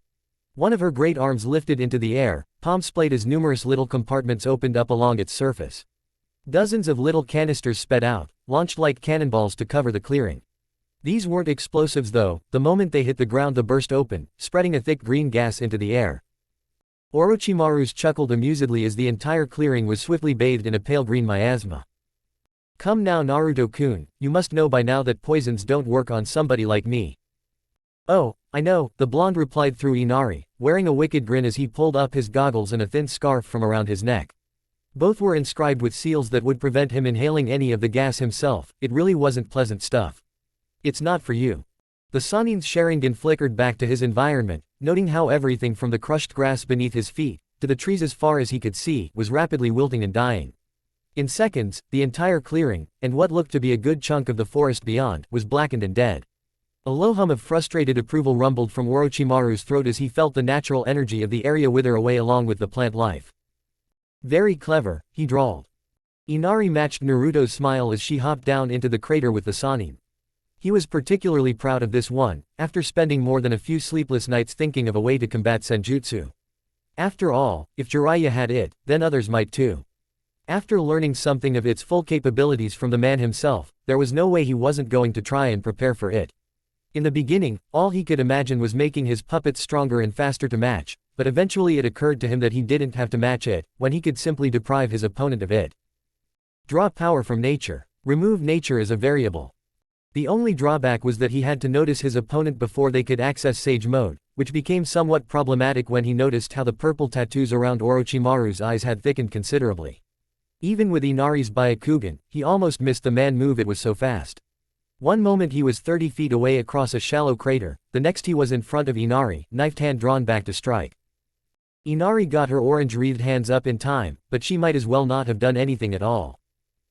One of her great arms lifted into the air, palm splayed as numerous little compartments opened up along its surface. Dozens of little canisters sped out, launched like cannonballs to cover the clearing. These weren't explosives though. The moment they hit the ground, they burst open, spreading a thick green gas into the air. Orochimaru's chuckled amusedly as the entire clearing was swiftly bathed in a pale green miasma. Come now Naruto-kun, you must know by now that poisons don't work on somebody like me. Oh, I know, the blonde replied through Inari, wearing a wicked grin as he pulled up his goggles and a thin scarf from around his neck. Both were inscribed with seals that would prevent him inhaling any of the gas himself. It really wasn't pleasant stuff. It's not for you. The Sannin's Sharingan flickered back to his environment, noting how everything from the crushed grass beneath his feet, to the trees as far as he could see, was rapidly wilting and dying. In seconds, the entire clearing, and what looked to be a good chunk of the forest beyond, was blackened and dead. A low hum of frustrated approval rumbled from Orochimaru's throat as he felt the natural energy of the area wither away along with the plant life. Very clever, he drawled. Inari matched Naruto's smile as she hopped down into the crater with the Sannin. He was particularly proud of this one, after spending more than a few sleepless nights thinking of a way to combat Senjutsu. After all, if Jiraiya had it, then others might too. After learning something of its full capabilities from the man himself, there was no way he wasn't going to try and prepare for it. In the beginning, all he could imagine was making his puppets stronger and faster to match, but eventually it occurred to him that he didn't have to match it, when he could simply deprive his opponent of it. Draw power from nature. Remove nature as a variable. The only drawback was that he had to notice his opponent before they could access Sage Mode, which became somewhat problematic when he noticed how the purple tattoos around Orochimaru's eyes had thickened considerably. Even with Inari's Byakugan, he almost missed the man move, it was so fast. One moment he was 30 feet away across a shallow crater, the next he was in front of Inari, knifed hand drawn back to strike. Inari got her orange-wreathed hands up in time, but she might as well not have done anything at all.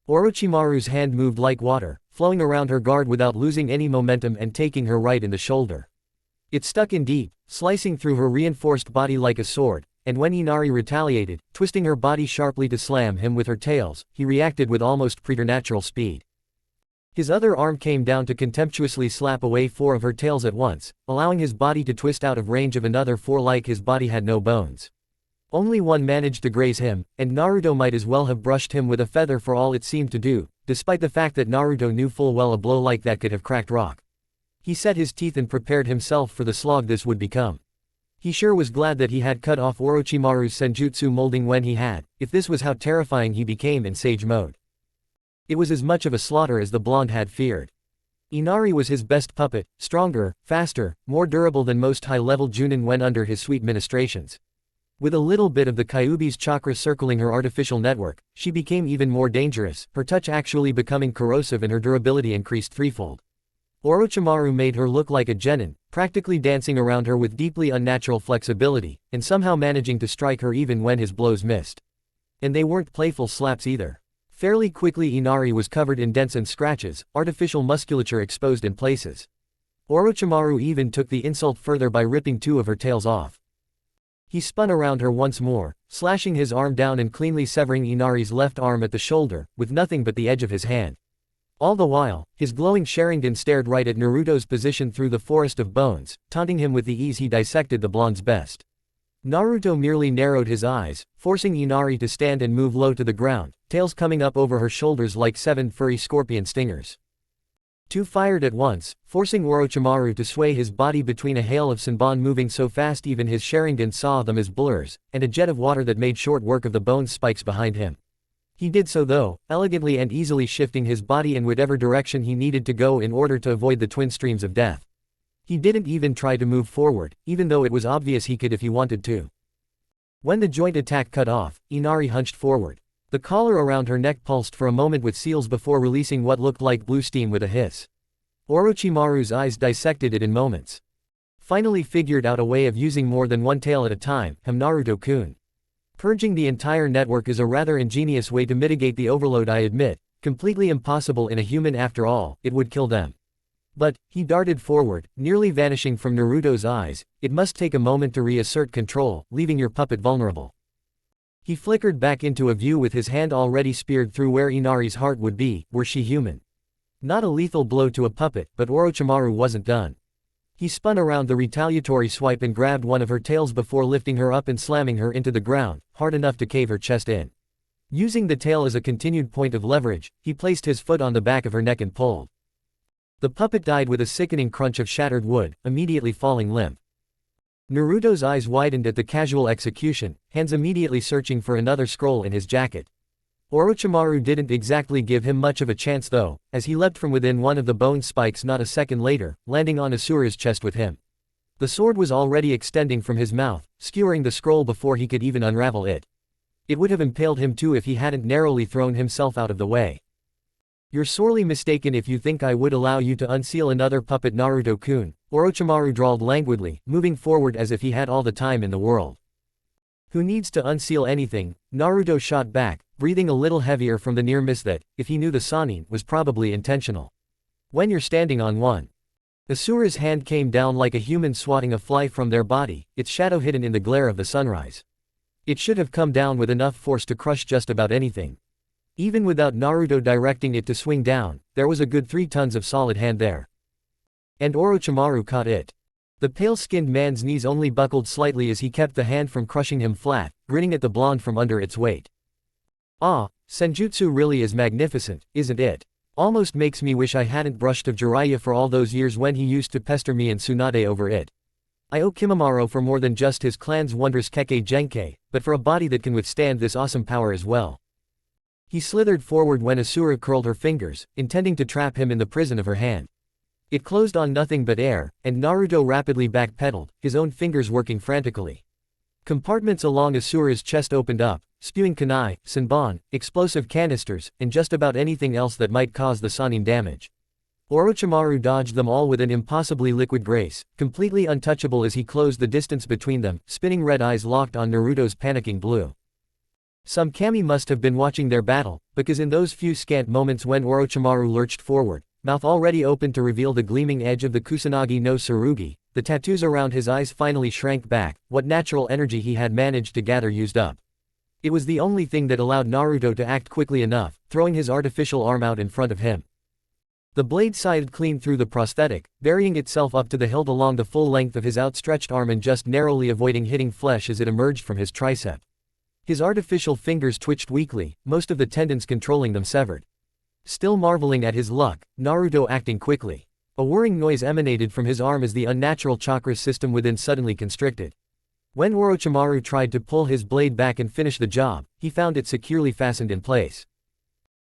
Orochimaru's hand moved like water, flowing around her guard without losing any momentum and taking her right in the shoulder. It stuck in deep, slicing through her reinforced body like a sword, and when Inari retaliated, twisting her body sharply to slam him with her tails, he reacted with almost preternatural speed. His other arm came down to contemptuously slap away 4 of her tails at once, allowing his body to twist out of range of another 4 like his body had no bones. Only one managed to graze him, and Naruto might as well have brushed him with a feather for all it seemed to do, despite the fact that Naruto knew full well a blow like that could have cracked rock. He set his teeth and prepared himself for the slog this would become. He sure was glad that he had cut off Orochimaru's senjutsu molding when he had, if this was how terrifying he became in Sage Mode. It was as much of a slaughter as the blonde had feared. Inari was his best puppet, stronger, faster, more durable than most high-level Junin when under his sweet ministrations. With a little bit of the Kyuubi's chakra circling her artificial network, she became even more dangerous, her touch actually becoming corrosive and her durability increased threefold. Orochimaru made her look like a genin, practically dancing around her with deeply unnatural flexibility, and somehow managing to strike her even when his blows missed. And they weren't playful slaps either. Fairly quickly Inari was covered in dents and scratches, artificial musculature exposed in places. Orochimaru even took the insult further by ripping 2 of her tails off. He spun around her once more, slashing his arm down and cleanly severing Inari's left arm at the shoulder, with nothing but the edge of his hand. All the while, his glowing Sharingan stared right at Naruto's position through the forest of bones, taunting him with the ease he dissected the blonde's best. Naruto merely narrowed his eyes, forcing Inari to stand and move low to the ground, tails coming up over her shoulders like 7 furry scorpion stingers. 2 fired at once, forcing Orochimaru to sway his body between a hail of Senbon moving so fast even his Sharingan saw them as blurs, and a jet of water that made short work of the bone spikes behind him. He did so though, elegantly and easily shifting his body in whatever direction he needed to go in order to avoid the twin streams of death. He didn't even try to move forward, even though it was obvious he could if he wanted to. When the joint attack cut off, Inari hunched forward. The collar around her neck pulsed for a moment with seals before releasing what looked like blue steam with a hiss. Orochimaru's eyes dissected it in moments. Finally figured out a way of using more than one tail at a time, Naruto-kun. Purging the entire network is a rather ingenious way to mitigate the overload, I admit, completely impossible in a human after all, it would kill them. But, he darted forward, nearly vanishing from Naruto's eyes. It must take a moment to reassert control, leaving your puppet vulnerable. He flickered back into a view with his hand already speared through where Inari's heart would be, were she human. Not a lethal blow to a puppet, but Orochimaru wasn't done. He spun around the retaliatory swipe and grabbed one of her tails before lifting her up and slamming her into the ground, hard enough to cave her chest in. Using the tail as a continued point of leverage, he placed his foot on the back of her neck and pulled. The puppet died with a sickening crunch of shattered wood, immediately falling limp. Naruto's eyes widened at the casual execution, hands immediately searching for another scroll in his jacket. Orochimaru didn't exactly give him much of a chance though, as he leapt from within one of the bone spikes not a second later, landing on Asura's chest with him. The sword was already extending from his mouth, skewering the scroll before he could even unravel it. It would have impaled him too if he hadn't narrowly thrown himself out of the way. You're sorely mistaken if you think I would allow you to unseal another puppet, Naruto-kun, Orochimaru drawled languidly, moving forward as if he had all the time in the world. Who needs to unseal anything? Naruto shot back, breathing a little heavier from the near miss that, if he knew the Sannin, was probably intentional. When you're standing on one. Asura's hand came down like a human swatting a fly from their body, its shadow hidden in the glare of the sunrise. It should have come down with enough force to crush just about anything. Even without Naruto directing it to swing down, there was a good 3 tons of solid hand there. And Orochimaru caught it. The pale-skinned man's knees only buckled slightly as he kept the hand from crushing him flat, grinning at the blonde from under its weight. Ah, senjutsu really is magnificent, isn't it? Almost makes me wish I hadn't brushed of Jiraiya for all those years when he used to pester me and Tsunade over it. I owe Kimimaro for more than just his clan's wondrous Kekkei Genkai, but for a body that can withstand this awesome power as well. He slithered forward when Asura curled her fingers, intending to trap him in the prison of her hand. It closed on nothing but air, and Naruto rapidly backpedaled, his own fingers working frantically. Compartments along Asura's chest opened up, spewing kunai, senbon, explosive canisters, and just about anything else that might cause the Sannin damage. Orochimaru dodged them all with an impossibly liquid grace, completely untouchable as he closed the distance between them, spinning red eyes locked on Naruto's panicking blue. Some kami must have been watching their battle, because in those few scant moments when Orochimaru lurched forward, mouth already open to reveal the gleaming edge of the Kusanagi no Tsurugi, the tattoos around his eyes finally shrank back, what natural energy he had managed to gather used up. It was the only thing that allowed Naruto to act quickly enough, throwing his artificial arm out in front of him. The blade scythed clean through the prosthetic, burying itself up to the hilt along the full length of his outstretched arm and just narrowly avoiding hitting flesh as it emerged from his tricep. His artificial fingers twitched weakly, most of the tendons controlling them severed. Still marveling at his luck, Naruto acting quickly. A whirring noise emanated from his arm as the unnatural chakra system within suddenly constricted. When Orochimaru tried to pull his blade back and finish the job, he found it securely fastened in place.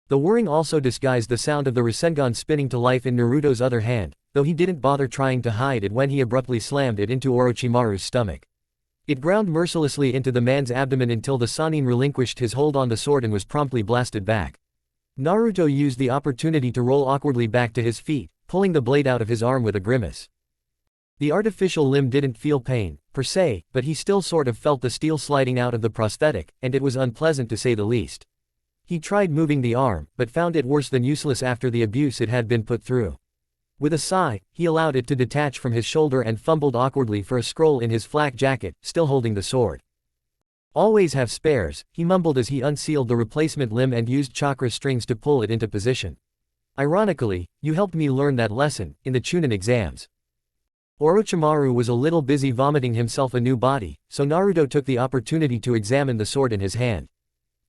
The whirring also disguised the sound of the rasengan spinning to life in Naruto's other hand, though he didn't bother trying to hide it when he abruptly slammed it into Orochimaru's stomach. It ground mercilessly into the man's abdomen until the Sannin relinquished his hold on the sword and was promptly blasted back. Naruto used the opportunity to roll awkwardly back to his feet, pulling the blade out of his arm with a grimace. The artificial limb didn't feel pain, per se, but he still sort of felt the steel sliding out of the prosthetic, and it was unpleasant to say the least. He tried moving the arm, but found it worse than useless after the abuse it had been put through. With a sigh, he allowed it to detach from his shoulder and fumbled awkwardly for a scroll in his flak jacket, still holding the sword. "Always have spares," he mumbled as he unsealed the replacement limb and used chakra strings to pull it into position. "Ironically, you helped me learn that lesson, in the Chunin exams." Orochimaru was a little busy vomiting himself a new body, so Naruto took the opportunity to examine the sword in his hand.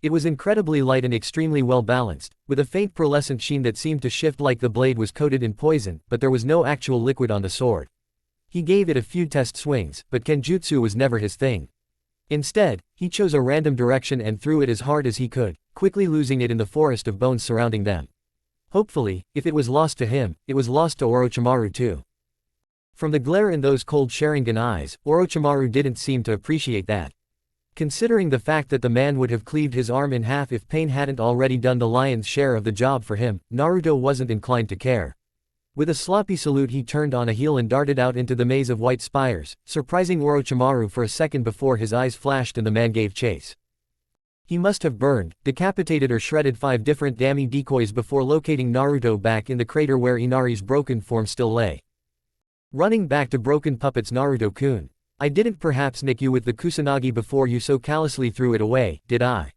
It was incredibly light and extremely well balanced, with a faint pearlescent sheen that seemed to shift like the blade was coated in poison, but there was no actual liquid on the sword. He gave it a few test swings, but Kenjutsu was never his thing. Instead, he chose a random direction and threw it as hard as he could, quickly losing it in the forest of bones surrounding them. Hopefully, if it was lost to him, it was lost to Orochimaru too. From the glare in those cold Sharingan eyes, Orochimaru didn't seem to appreciate that. Considering the fact that the man would have cleaved his arm in half if pain hadn't already done the lion's share of the job for him, Naruto wasn't inclined to care. With a sloppy salute he turned on a heel and darted out into the maze of white spires, surprising Orochimaru for a second before his eyes flashed and the man gave chase. He must have burned, decapitated or shredded 5 different dummy decoys before locating Naruto back in the crater where Inari's broken form still lay. Running back to broken puppets. Naruto-kun. I didn't perhaps nick you with the Kusanagi before you so callously threw it away, did I?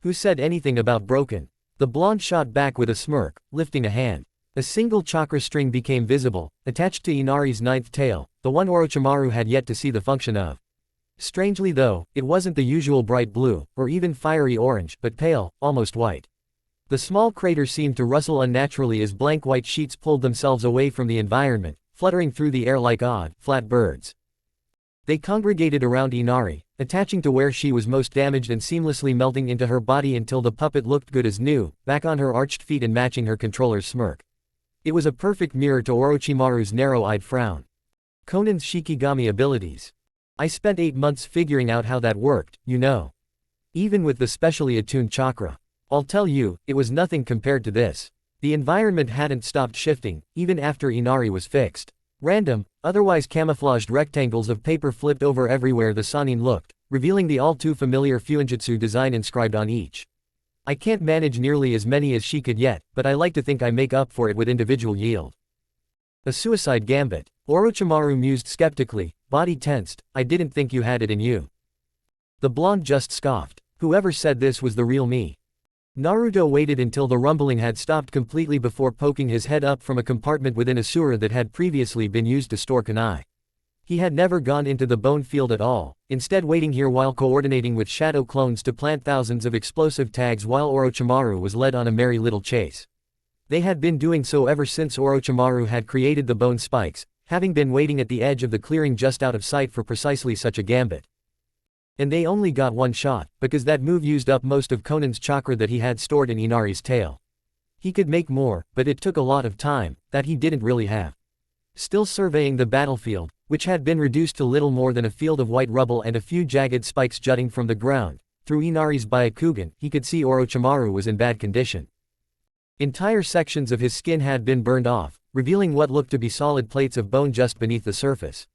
Who said anything about broken? The blonde shot back with a smirk, lifting a hand. A single chakra string became visible, attached to Inari's 9th tail, the one Orochimaru had yet to see the function of. Strangely though, it wasn't the usual bright blue, or even fiery orange, but pale, almost white. The small crater seemed to rustle unnaturally as blank white sheets pulled themselves away from the environment, fluttering through the air like odd, flat birds. They congregated around Inari, attaching to where she was most damaged and seamlessly melting into her body until the puppet looked good as new, back on her arched feet and matching her controller's smirk. It was a perfect mirror to Orochimaru's narrow-eyed frown. Conan's Shikigami abilities. I spent 8 months figuring out how that worked, you know. Even with the specially attuned chakra. I'll tell you, it was nothing compared to this. The environment hadn't stopped shifting, even after Inari was fixed. Random, otherwise camouflaged rectangles of paper flipped over everywhere the Sannin looked, revealing the all-too-familiar Fuinjutsu design inscribed on each. I can't manage nearly as many as she could yet, but I like to think I make up for it with individual yield. A suicide gambit. Orochimaru mused skeptically, body tensed. I didn't think you had it in you. The blonde just scoffed. Whoever said this was the real me. Naruto waited until the rumbling had stopped completely before poking his head up from a compartment within Asura that had previously been used to store kunai. He had never gone into the bone field at all, instead waiting here while coordinating with shadow clones to plant thousands of explosive tags while Orochimaru was led on a merry little chase. They had been doing so ever since Orochimaru had created the bone spikes, having been waiting at the edge of the clearing just out of sight for precisely such a gambit. And they only got one shot, because that move used up most of Conan's chakra that he had stored in Inari's tail. He could make more, but it took a lot of time, that he didn't really have. Still surveying the battlefield, which had been reduced to little more than a field of white rubble and a few jagged spikes jutting from the ground, through Inari's Byakugan, he could see Orochimaru was in bad condition. Entire sections of his skin had been burned off, revealing what looked to be solid plates of bone just beneath the surface.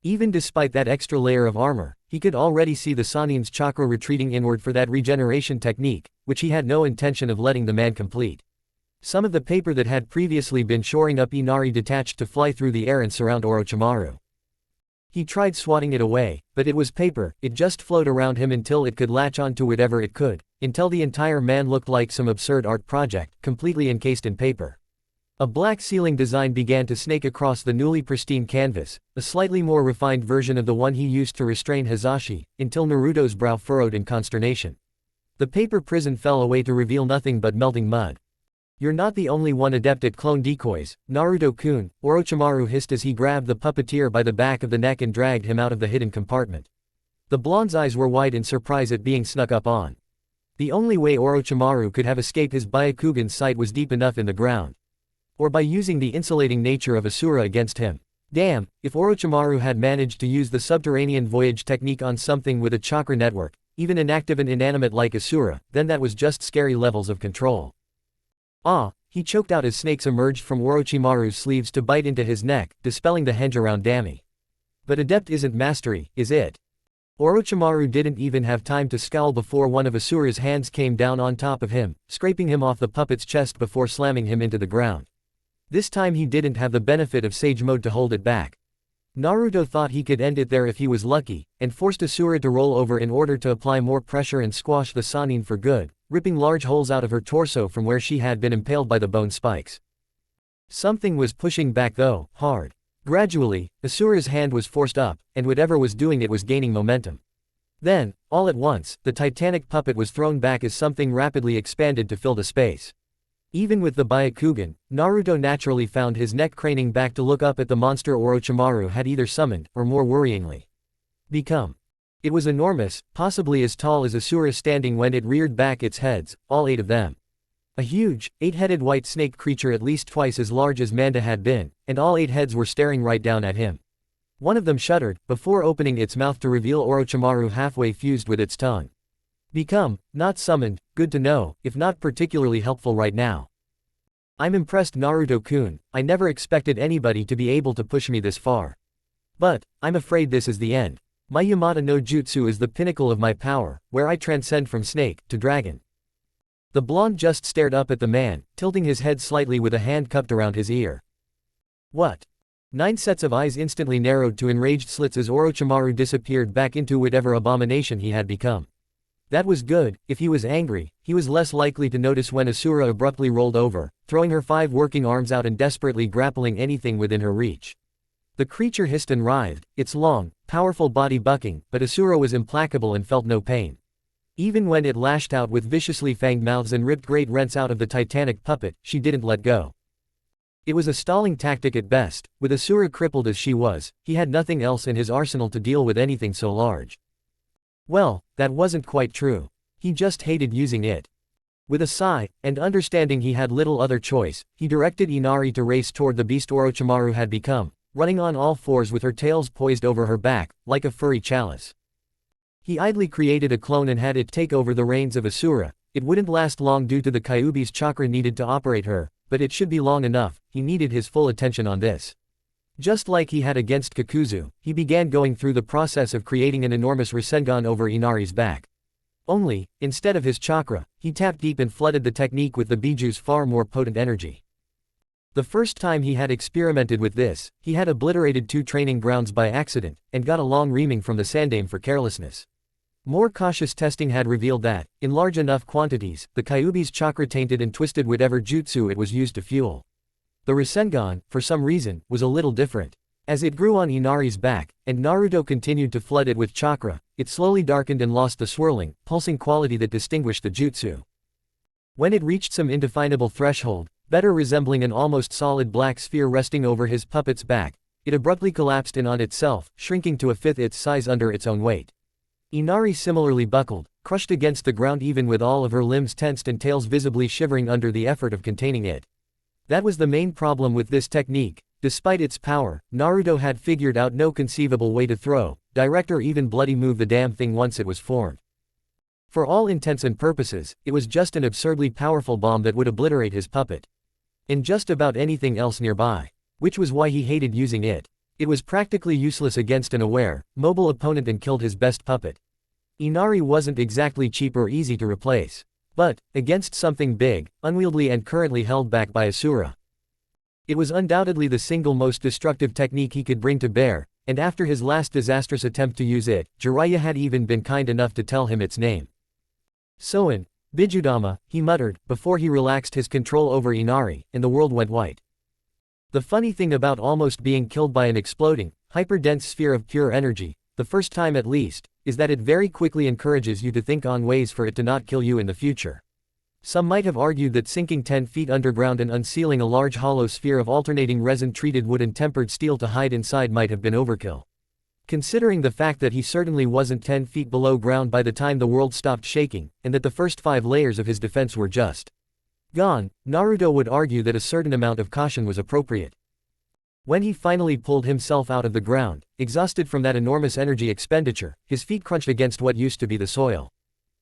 Even despite that extra layer of armor, he could already see the Sannin's chakra retreating inward for that regeneration technique, which he had no intention of letting the man complete. Some of the paper that had previously been shoring up Inari detached to fly through the air and surround Orochimaru. He tried swatting it away, but it was paper, it just flowed around him until it could latch onto whatever it could, until the entire man looked like some absurd art project, completely encased in paper. A black ceiling design began to snake across the newly pristine canvas, a slightly more refined version of the one he used to restrain Hizashi, until Naruto's brow furrowed in consternation. The paper prison fell away to reveal nothing but melting mud. "You're not the only one adept at clone decoys, Naruto-kun," Orochimaru hissed as he grabbed the puppeteer by the back of the neck and dragged him out of the hidden compartment. The blonde's eyes were wide in surprise at being snuck up on. The only way Orochimaru could have escaped his Byakugan's sight was deep enough in the ground. Or by using the insulating nature of Asura against him. Damn, if Orochimaru had managed to use the subterranean voyage technique on something with a chakra network, even inactive and inanimate like Asura, then that was just scary levels of control. Ah, he choked out as snakes emerged from Orochimaru's sleeves to bite into his neck, dispelling the henge around Dami. But adept isn't mastery, is it? Orochimaru didn't even have time to scowl before one of Asura's hands came down on top of him, scraping him off the puppet's chest before slamming him into the ground. This time he didn't have the benefit of Sage Mode to hold it back. Naruto thought he could end it there if he was lucky, and forced Asura to roll over in order to apply more pressure and squash the Sannin for good, ripping large holes out of her torso from where she had been impaled by the bone spikes. Something was pushing back though, hard. Gradually, Asura's hand was forced up, and whatever was doing it was gaining momentum. Then, all at once, the titanic puppet was thrown back as something rapidly expanded to fill the space. Even with the Byakugan, Naruto naturally found his neck craning back to look up at the monster Orochimaru had either summoned, or more worryingly, become. It was enormous, possibly as tall as Asura standing when it reared back its heads, all 8 of them. A huge, 8-headed white snake creature at least twice as large as Manda had been, and all 8 heads were staring right down at him. One of them shuddered, before opening its mouth to reveal Orochimaru halfway fused with its tongue. Become, not summoned, good to know, if not particularly helpful right now. I'm impressed Naruto-kun, I never expected anybody to be able to push me this far. But, I'm afraid this is the end. My Yamata no Jutsu is the pinnacle of my power, where I transcend from snake, to dragon. The blonde just stared up at the man, tilting his head slightly with a hand cupped around his ear. What? 9 sets of eyes instantly narrowed to enraged slits as Orochimaru disappeared back into whatever abomination he had become. That was good. If he was angry, he was less likely to notice when Asura abruptly rolled over, throwing her 5 working arms out and desperately grappling anything within her reach. The creature hissed and writhed, its long, powerful body bucking, but Asura was implacable and felt no pain. Even when it lashed out with viciously fanged mouths and ripped great rents out of the titanic puppet, she didn't let go. It was a stalling tactic at best. With Asura crippled as she was, he had nothing else in his arsenal to deal with anything so large. Well, that wasn't quite true. He just hated using it. With a sigh, and understanding he had little other choice, he directed Inari to race toward the beast Orochimaru had become, running on all 4s with her tails poised over her back, like a furry chalice. He idly created a clone and had it take over the reins of Asura. It wouldn't last long due to the Kyuubi's chakra needed to operate her, but it should be long enough. He needed his full attention on this. Just like he had against Kakuzu, he began going through the process of creating an enormous rasengan over Inari's back. Only, instead of his chakra, he tapped deep and flooded the technique with the biju's far more potent energy. The first time he had experimented with this, he had obliterated 2 training grounds by accident, and got a long reaming from the Sandaime for carelessness. More cautious testing had revealed that, in large enough quantities, the Kyuubi's chakra tainted and twisted whatever jutsu it was used to fuel. The rasengan, for some reason, was a little different. As it grew on Inari's back, and Naruto continued to flood it with chakra, it slowly darkened and lost the swirling, pulsing quality that distinguished the jutsu. When it reached some indefinable threshold, better resembling an almost solid black sphere resting over his puppet's back, it abruptly collapsed in on itself, shrinking to a 5th its size under its own weight. Inari similarly buckled, crushed against the ground even with all of her limbs tensed and tails visibly shivering under the effort of containing it. That was the main problem with this technique. Despite its power, Naruto had figured out no conceivable way to throw, direct or even bloody move the damn thing once it was formed. For all intents and purposes, it was just an absurdly powerful bomb that would obliterate his puppet. And just about anything else nearby. Which was why he hated using it. It was practically useless against an aware, mobile opponent and killed his best puppet. Inari wasn't exactly cheap or easy to replace. But, against something big, unwieldy and currently held back by Asura. It was undoubtedly the single most destructive technique he could bring to bear, and after his last disastrous attempt to use it, Jiraiya had even been kind enough to tell him its name. Soin, Bijudama, he muttered, before he relaxed his control over Inari, and the world went white. The funny thing about almost being killed by an exploding, hyper-dense sphere of pure energy, the first time at least, is that it very quickly encourages you to think on ways for it to not kill you in the future. Some might have argued that sinking 10 feet underground and unsealing a large hollow sphere of alternating resin-treated wood and tempered steel to hide inside might have been overkill. Considering the fact that he certainly wasn't 10 feet below ground by the time the world stopped shaking, and that the first 5 layers of his defense were just gone, Naruto would argue that a certain amount of caution was appropriate. When he finally pulled himself out of the ground, exhausted from that enormous energy expenditure, his feet crunched against what used to be the soil.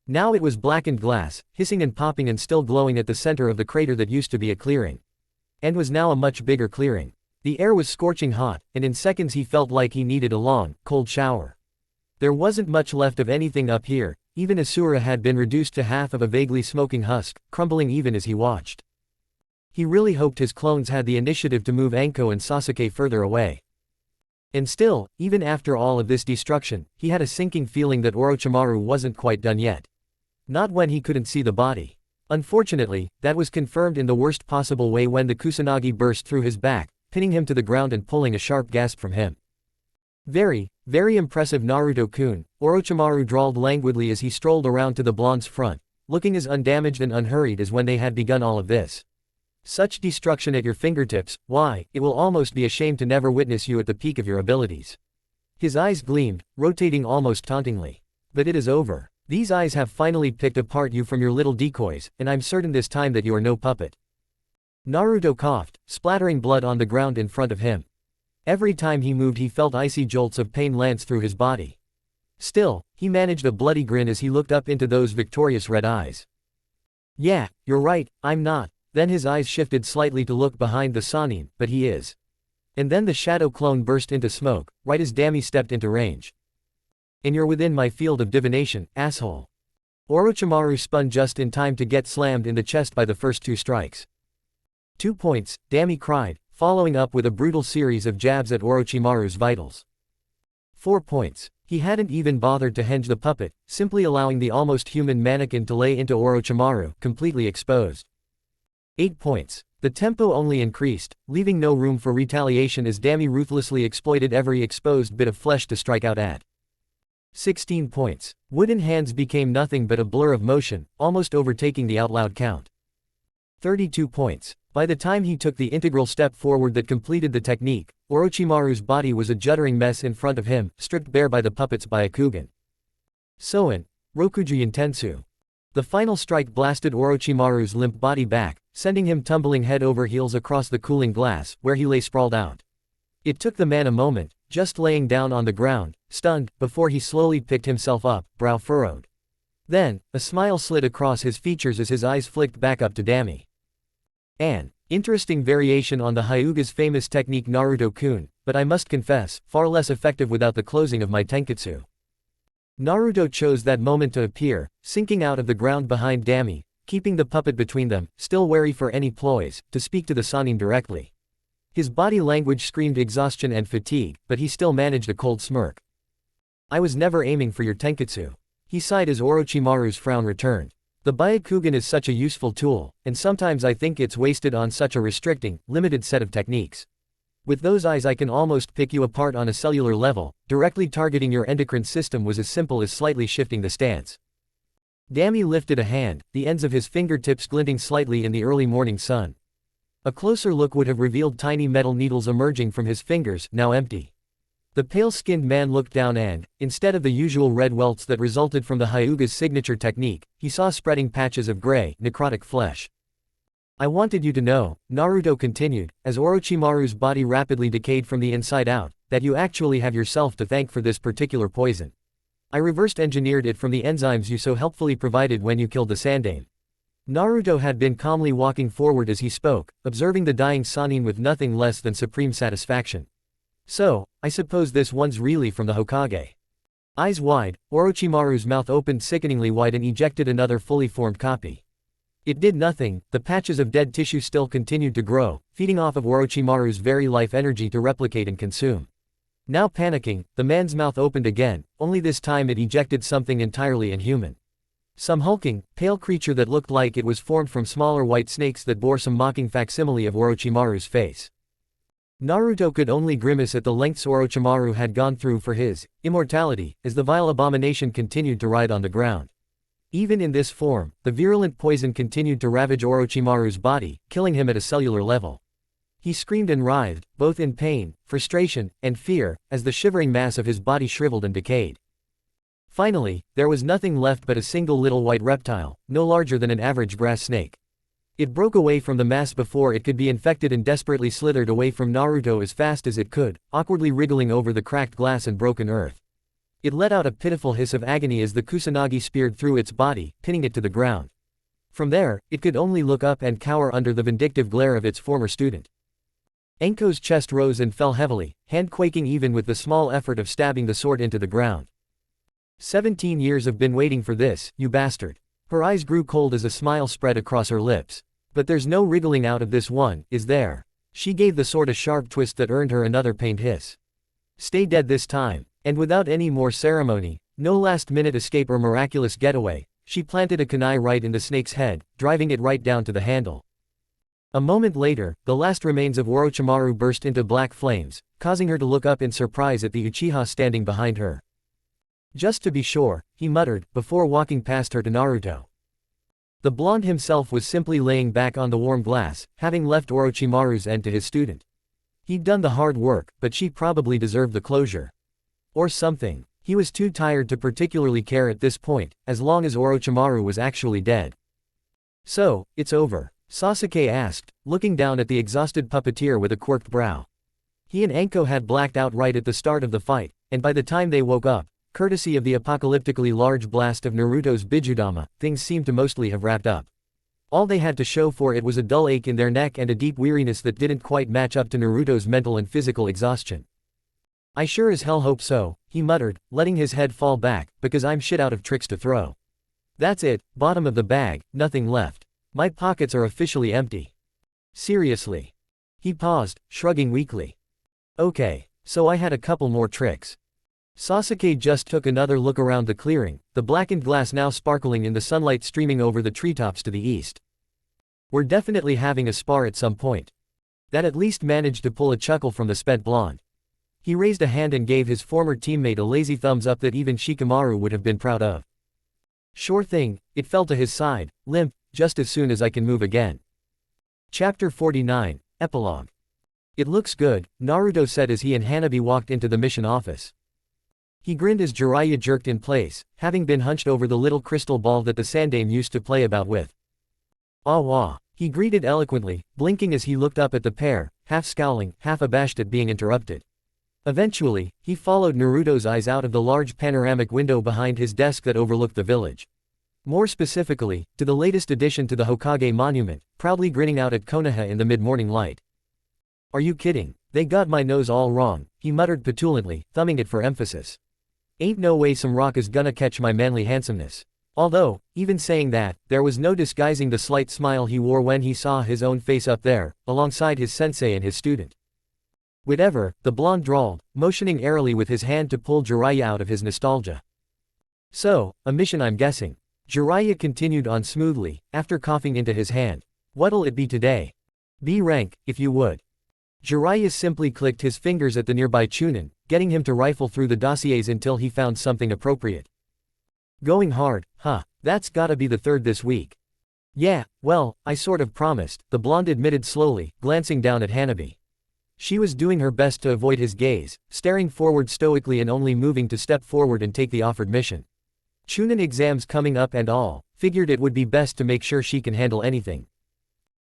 Now it was blackened glass, hissing and popping and still glowing at the center of the crater that used to be a clearing. And was now a much bigger clearing. The air was scorching hot, and in seconds he felt like he needed a long, cold shower. There wasn't much left of anything up here, even Asura had been reduced to half of a vaguely smoking husk, crumbling even as he watched. He really hoped his clones had the initiative to move Anko and Sasuke further away. And still, even after all of this destruction, he had a sinking feeling that Orochimaru wasn't quite done yet. Not when he couldn't see the body. Unfortunately, that was confirmed in the worst possible way when the Kusanagi burst through his back, pinning him to the ground and pulling a sharp gasp from him. Very, very impressive Naruto-kun, Orochimaru drawled languidly as he strolled around to the blonde's front, looking as undamaged and unhurried as when they had begun all of this. Such destruction at your fingertips, why, it will almost be a shame to never witness you at the peak of your abilities. His eyes gleamed, rotating almost tauntingly. But it is over. These eyes have finally picked apart you from your little decoys, and I'm certain this time that you are no puppet. Naruto coughed, splattering blood on the ground in front of him. Every time he moved he felt icy jolts of pain lance through his body. Still, he managed a bloody grin as he looked up into those victorious red eyes. Yeah, you're right, I'm not. Then his eyes shifted slightly to look behind the Sannin, but he is. And then the shadow clone burst into smoke, right as Dami stepped into range. And you're within my field of divination, asshole. Orochimaru spun just in time to get slammed in the chest by the first 2 strikes. 2 points, Dami cried, following up with a brutal series of jabs at Orochimaru's vitals. 4 points. He hadn't even bothered to henge the puppet, simply allowing the almost human mannequin to lay into Orochimaru, completely exposed. 8 points. The tempo only increased, leaving no room for retaliation as Dami ruthlessly exploited every exposed bit of flesh to strike out at. 16 points. Wooden hands became nothing but a blur of motion, almost overtaking the out-loud count. 32 points. By the time he took the integral step forward that completed the technique, Orochimaru's body was a juddering mess in front of him, stripped bare by the puppet's Byakugan. Soin, Rokujuin Tensu. The final strike blasted Orochimaru's limp body back, sending him tumbling head over heels across the cooling glass, where he lay sprawled out. It took the man a moment, just laying down on the ground, stunned, before he slowly picked himself up, brow furrowed. Then, a smile slid across his features as his eyes flicked back up to Dami. An interesting variation on the Hyuga's famous technique Naruto-kun, but I must confess, far less effective without the closing of my tenketsu. Naruto chose that moment to appear, sinking out of the ground behind Dami, keeping the puppet between them, still wary for any ploys, to speak to the Sannin directly. His body language screamed exhaustion and fatigue, but he still managed a cold smirk. I was never aiming for your tenketsu. He sighed as Orochimaru's frown returned. The Byakugan is such a useful tool, and sometimes I think it's wasted on such a restricting, limited set of techniques. With those eyes I can almost pick you apart on a cellular level. Directly targeting your endocrine system was as simple as slightly shifting the stance. Dami lifted a hand, the ends of his fingertips glinting slightly in the early morning sun. A closer look would have revealed tiny metal needles emerging from his fingers, now empty. The pale-skinned man looked down and, instead of the usual red welts that resulted from the Hyuga's signature technique, he saw spreading patches of gray, necrotic flesh. I wanted you to know, Naruto continued, as Orochimaru's body rapidly decayed from the inside out, that you actually have yourself to thank for this particular poison. I reversed engineered it from the enzymes you so helpfully provided when you killed the Sandaime. Naruto had been calmly walking forward as he spoke, observing the dying Sannin with nothing less than supreme satisfaction. So, I suppose this one's really from the Hokage. Eyes wide, Orochimaru's mouth opened sickeningly wide and ejected another fully formed copy. It did nothing, the patches of dead tissue still continued to grow, feeding off of Orochimaru's very life energy to replicate and consume. Now panicking, the man's mouth opened again, only this time it ejected something entirely inhuman. Some hulking, pale creature that looked like it was formed from smaller white snakes that bore some mocking facsimile of Orochimaru's face. Naruto could only grimace at the lengths Orochimaru had gone through for his immortality, as the vile abomination continued to writhe on the ground. Even in this form, the virulent poison continued to ravage Orochimaru's body, killing him at a cellular level. He screamed and writhed, both in pain, frustration, and fear, as the shivering mass of his body shriveled and decayed. Finally, there was nothing left but a single little white reptile, no larger than an average grass snake. It broke away from the mass before it could be infected and desperately slithered away from Naruto as fast as it could, awkwardly wriggling over the cracked glass and broken earth. It let out a pitiful hiss of agony as the Kusanagi speared through its body, pinning it to the ground. From there, it could only look up and cower under the vindictive glare of its former student. Enko's chest rose and fell heavily, hand quaking even with the small effort of stabbing the sword into the ground. 17 years have been waiting for this, you bastard. Her eyes grew cold as a smile spread across her lips. But there's no wriggling out of this one, is there? She gave the sword a sharp twist that earned her another pained hiss. Stay dead this time. And without any more ceremony, no last-minute escape or miraculous getaway, she planted a kunai right in the snake's head, driving it right down to the handle. A moment later, the last remains of Orochimaru burst into black flames, causing her to look up in surprise at the Uchiha standing behind her. Just to be sure, he muttered, before walking past her to Naruto. The blonde himself was simply laying back on the warm glass, having left Orochimaru's end to his student. He'd done the hard work, but she probably deserved the closure. Or something. He was too tired to particularly care at this point, as long as Orochimaru was actually dead. So, it's over? Sasuke asked, looking down at the exhausted puppeteer with a quirked brow. He and Anko had blacked out right at the start of the fight, and by the time they woke up, courtesy of the apocalyptically large blast of Naruto's Bijudama, things seemed to mostly have wrapped up. All they had to show for it was a dull ache in their neck and a deep weariness that didn't quite match up to Naruto's mental and physical exhaustion. I sure as hell hope so, he muttered, letting his head fall back, because I'm shit out of tricks to throw. That's it, bottom of the bag, nothing left. My pockets are officially empty. Seriously. He paused, shrugging weakly. Okay, so I had a couple more tricks. Sasuke just took another look around the clearing, the blackened glass now sparkling in the sunlight streaming over the treetops to the east. We're definitely having a spar at some point. That at least managed to pull a chuckle from the spent blonde. He raised a hand and gave his former teammate a lazy thumbs up that even Shikamaru would have been proud of. Sure thing, it fell to his side, limp, just as soon as I can move again. Chapter 49, Epilogue. It looks good, Naruto said as he and Hanabi walked into the mission office. He grinned as Jiraiya jerked in place, having been hunched over the little crystal ball that the Sandaime used to play about with. "Ah-wah," he greeted eloquently, blinking as he looked up at the pair, half scowling, half abashed at being interrupted. Eventually, he followed Naruto's eyes out of the large panoramic window behind his desk that overlooked the village. More specifically, to the latest addition to the Hokage monument, proudly grinning out at Konoha in the mid-morning light. "Are you kidding? They got my nose all wrong," he muttered petulantly, thumbing it for emphasis. "Ain't no way some rock is gonna catch my manly handsomeness." Although, even saying that, there was no disguising the slight smile he wore when he saw his own face up there, alongside his sensei and his student. "Whatever," the blonde drawled, motioning airily with his hand to pull Jiraiya out of his nostalgia. "So, a mission I'm guessing." Jiraiya continued on smoothly, after coughing into his hand. "What'll it be today? B rank, if you would." Jiraiya simply clicked his fingers at the nearby Chunin, getting him to rifle through the dossiers until he found something appropriate. "Going hard, huh? That's gotta be the third this week." "Yeah, well, I sort of promised," the blonde admitted slowly, glancing down at Hanabi. She was doing her best to avoid his gaze, staring forward stoically and only moving to step forward and take the offered mission. Chunin exams coming up and all, figured it would be best to make sure she can handle anything.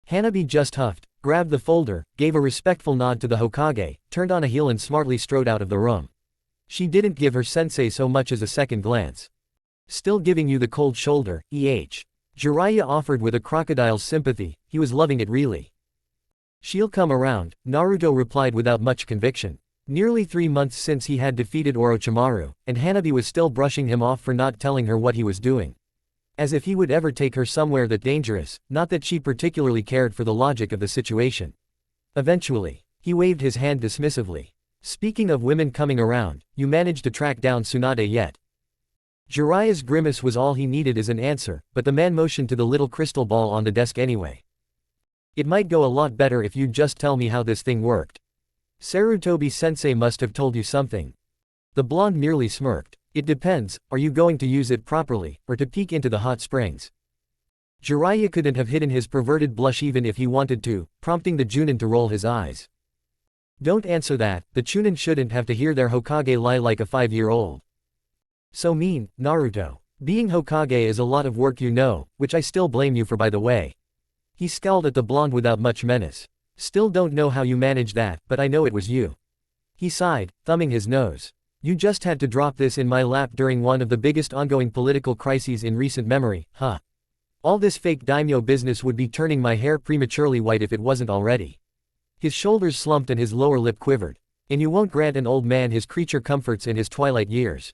Hanabi just huffed, grabbed the folder, gave a respectful nod to the Hokage, turned on a heel and smartly strode out of the room. She didn't give her sensei so much as a second glance. Still giving you the cold shoulder, Jiraiya offered with a crocodile's sympathy, he was loving it really. She'll come around, Naruto replied without much conviction. Nearly 3 months since he had defeated Orochimaru, and Hanabi was still brushing him off for not telling her what he was doing. As if he would ever take her somewhere that dangerous, not that she particularly cared for the logic of the situation. Eventually, he waved his hand dismissively. Speaking of women coming around, you managed to track down Tsunade yet? Jiraiya's grimace was all he needed as an answer, but the man motioned to the little crystal ball on the desk anyway. It might go a lot better if you'd just tell me how this thing worked. Sarutobi-sensei must have told you something. The blonde merely smirked. It depends, are you going to use it properly, or to peek into the hot springs? Jiraiya couldn't have hidden his perverted blush even if he wanted to, prompting the Chunin to roll his eyes. Don't answer that, the Chunin shouldn't have to hear their Hokage lie like a 5-year-old. So mean, Naruto. Being Hokage is a lot of work you know, which I still blame you for by the way. He scowled at the blonde without much menace. Still don't know how you managed that, but I know it was you. He sighed, thumbing his nose. You just had to drop this in my lap during one of the biggest ongoing political crises in recent memory, huh? All this fake daimyo business would be turning my hair prematurely white if it wasn't already. His shoulders slumped and his lower lip quivered. And you won't grant an old man his creature comforts in his twilight years.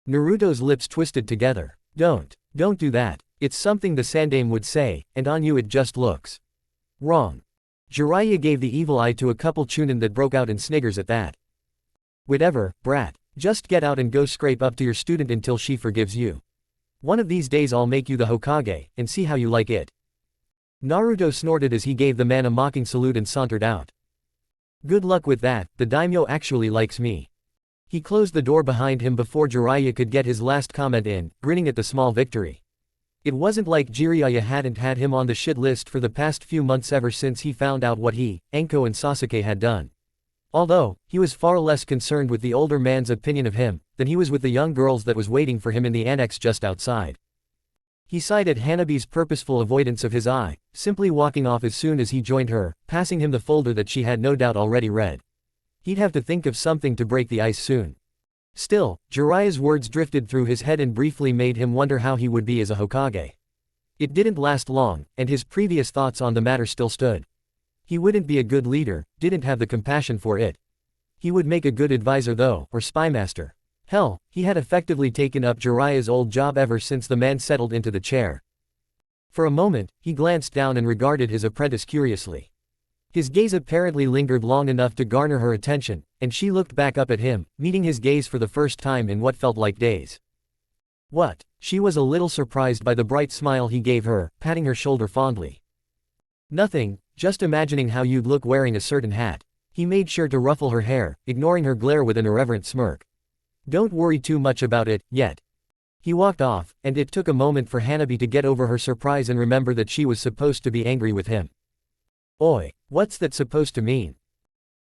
Naruto's lips twisted together. Don't do that. It's something the Sandaime would say, and on you it just looks wrong. Jiraiya gave the evil eye to a couple Chunin that broke out in sniggers at that. Whatever, brat. Just get out and go scrape up to your student until she forgives you. One of these days I'll make you the Hokage, and see how you like it. Naruto snorted as he gave the man a mocking salute and sauntered out. Good luck with that, the daimyo actually likes me. He closed the door behind him before Jiraiya could get his last comment in, grinning at the small victory. It wasn't like Jiraiya hadn't had him on the shit list for the past few months ever since he found out what he, Enko and Sasuke had done. Although, he was far less concerned with the older man's opinion of him, than he was with the young girls that was waiting for him in the annex just outside. He sighed at Hanabi's purposeful avoidance of his eye, simply walking off as soon as he joined her, passing him the folder that she had no doubt already read. He'd have to think of something to break the ice soon. Still, Jiraiya's words drifted through his head and briefly made him wonder how he would be as a Hokage. It didn't last long, and his previous thoughts on the matter still stood. He wouldn't be a good leader, didn't have the compassion for it. He would make a good advisor though, or spymaster. Hell, he had effectively taken up Jiraiya's old job ever since the man settled into the chair. For a moment, he glanced down and regarded his apprentice curiously. His gaze apparently lingered long enough to garner her attention, and she looked back up at him, meeting his gaze for the first time in what felt like days. What? She was a little surprised by the bright smile he gave her, patting her shoulder fondly. Nothing, just imagining how you'd look wearing a certain hat. He made sure to ruffle her hair, ignoring her glare with an irreverent smirk. Don't worry too much about it, yet. He walked off, and it took a moment for Hanabi to get over her surprise and remember that she was supposed to be angry with him. Oi, what's that supposed to mean?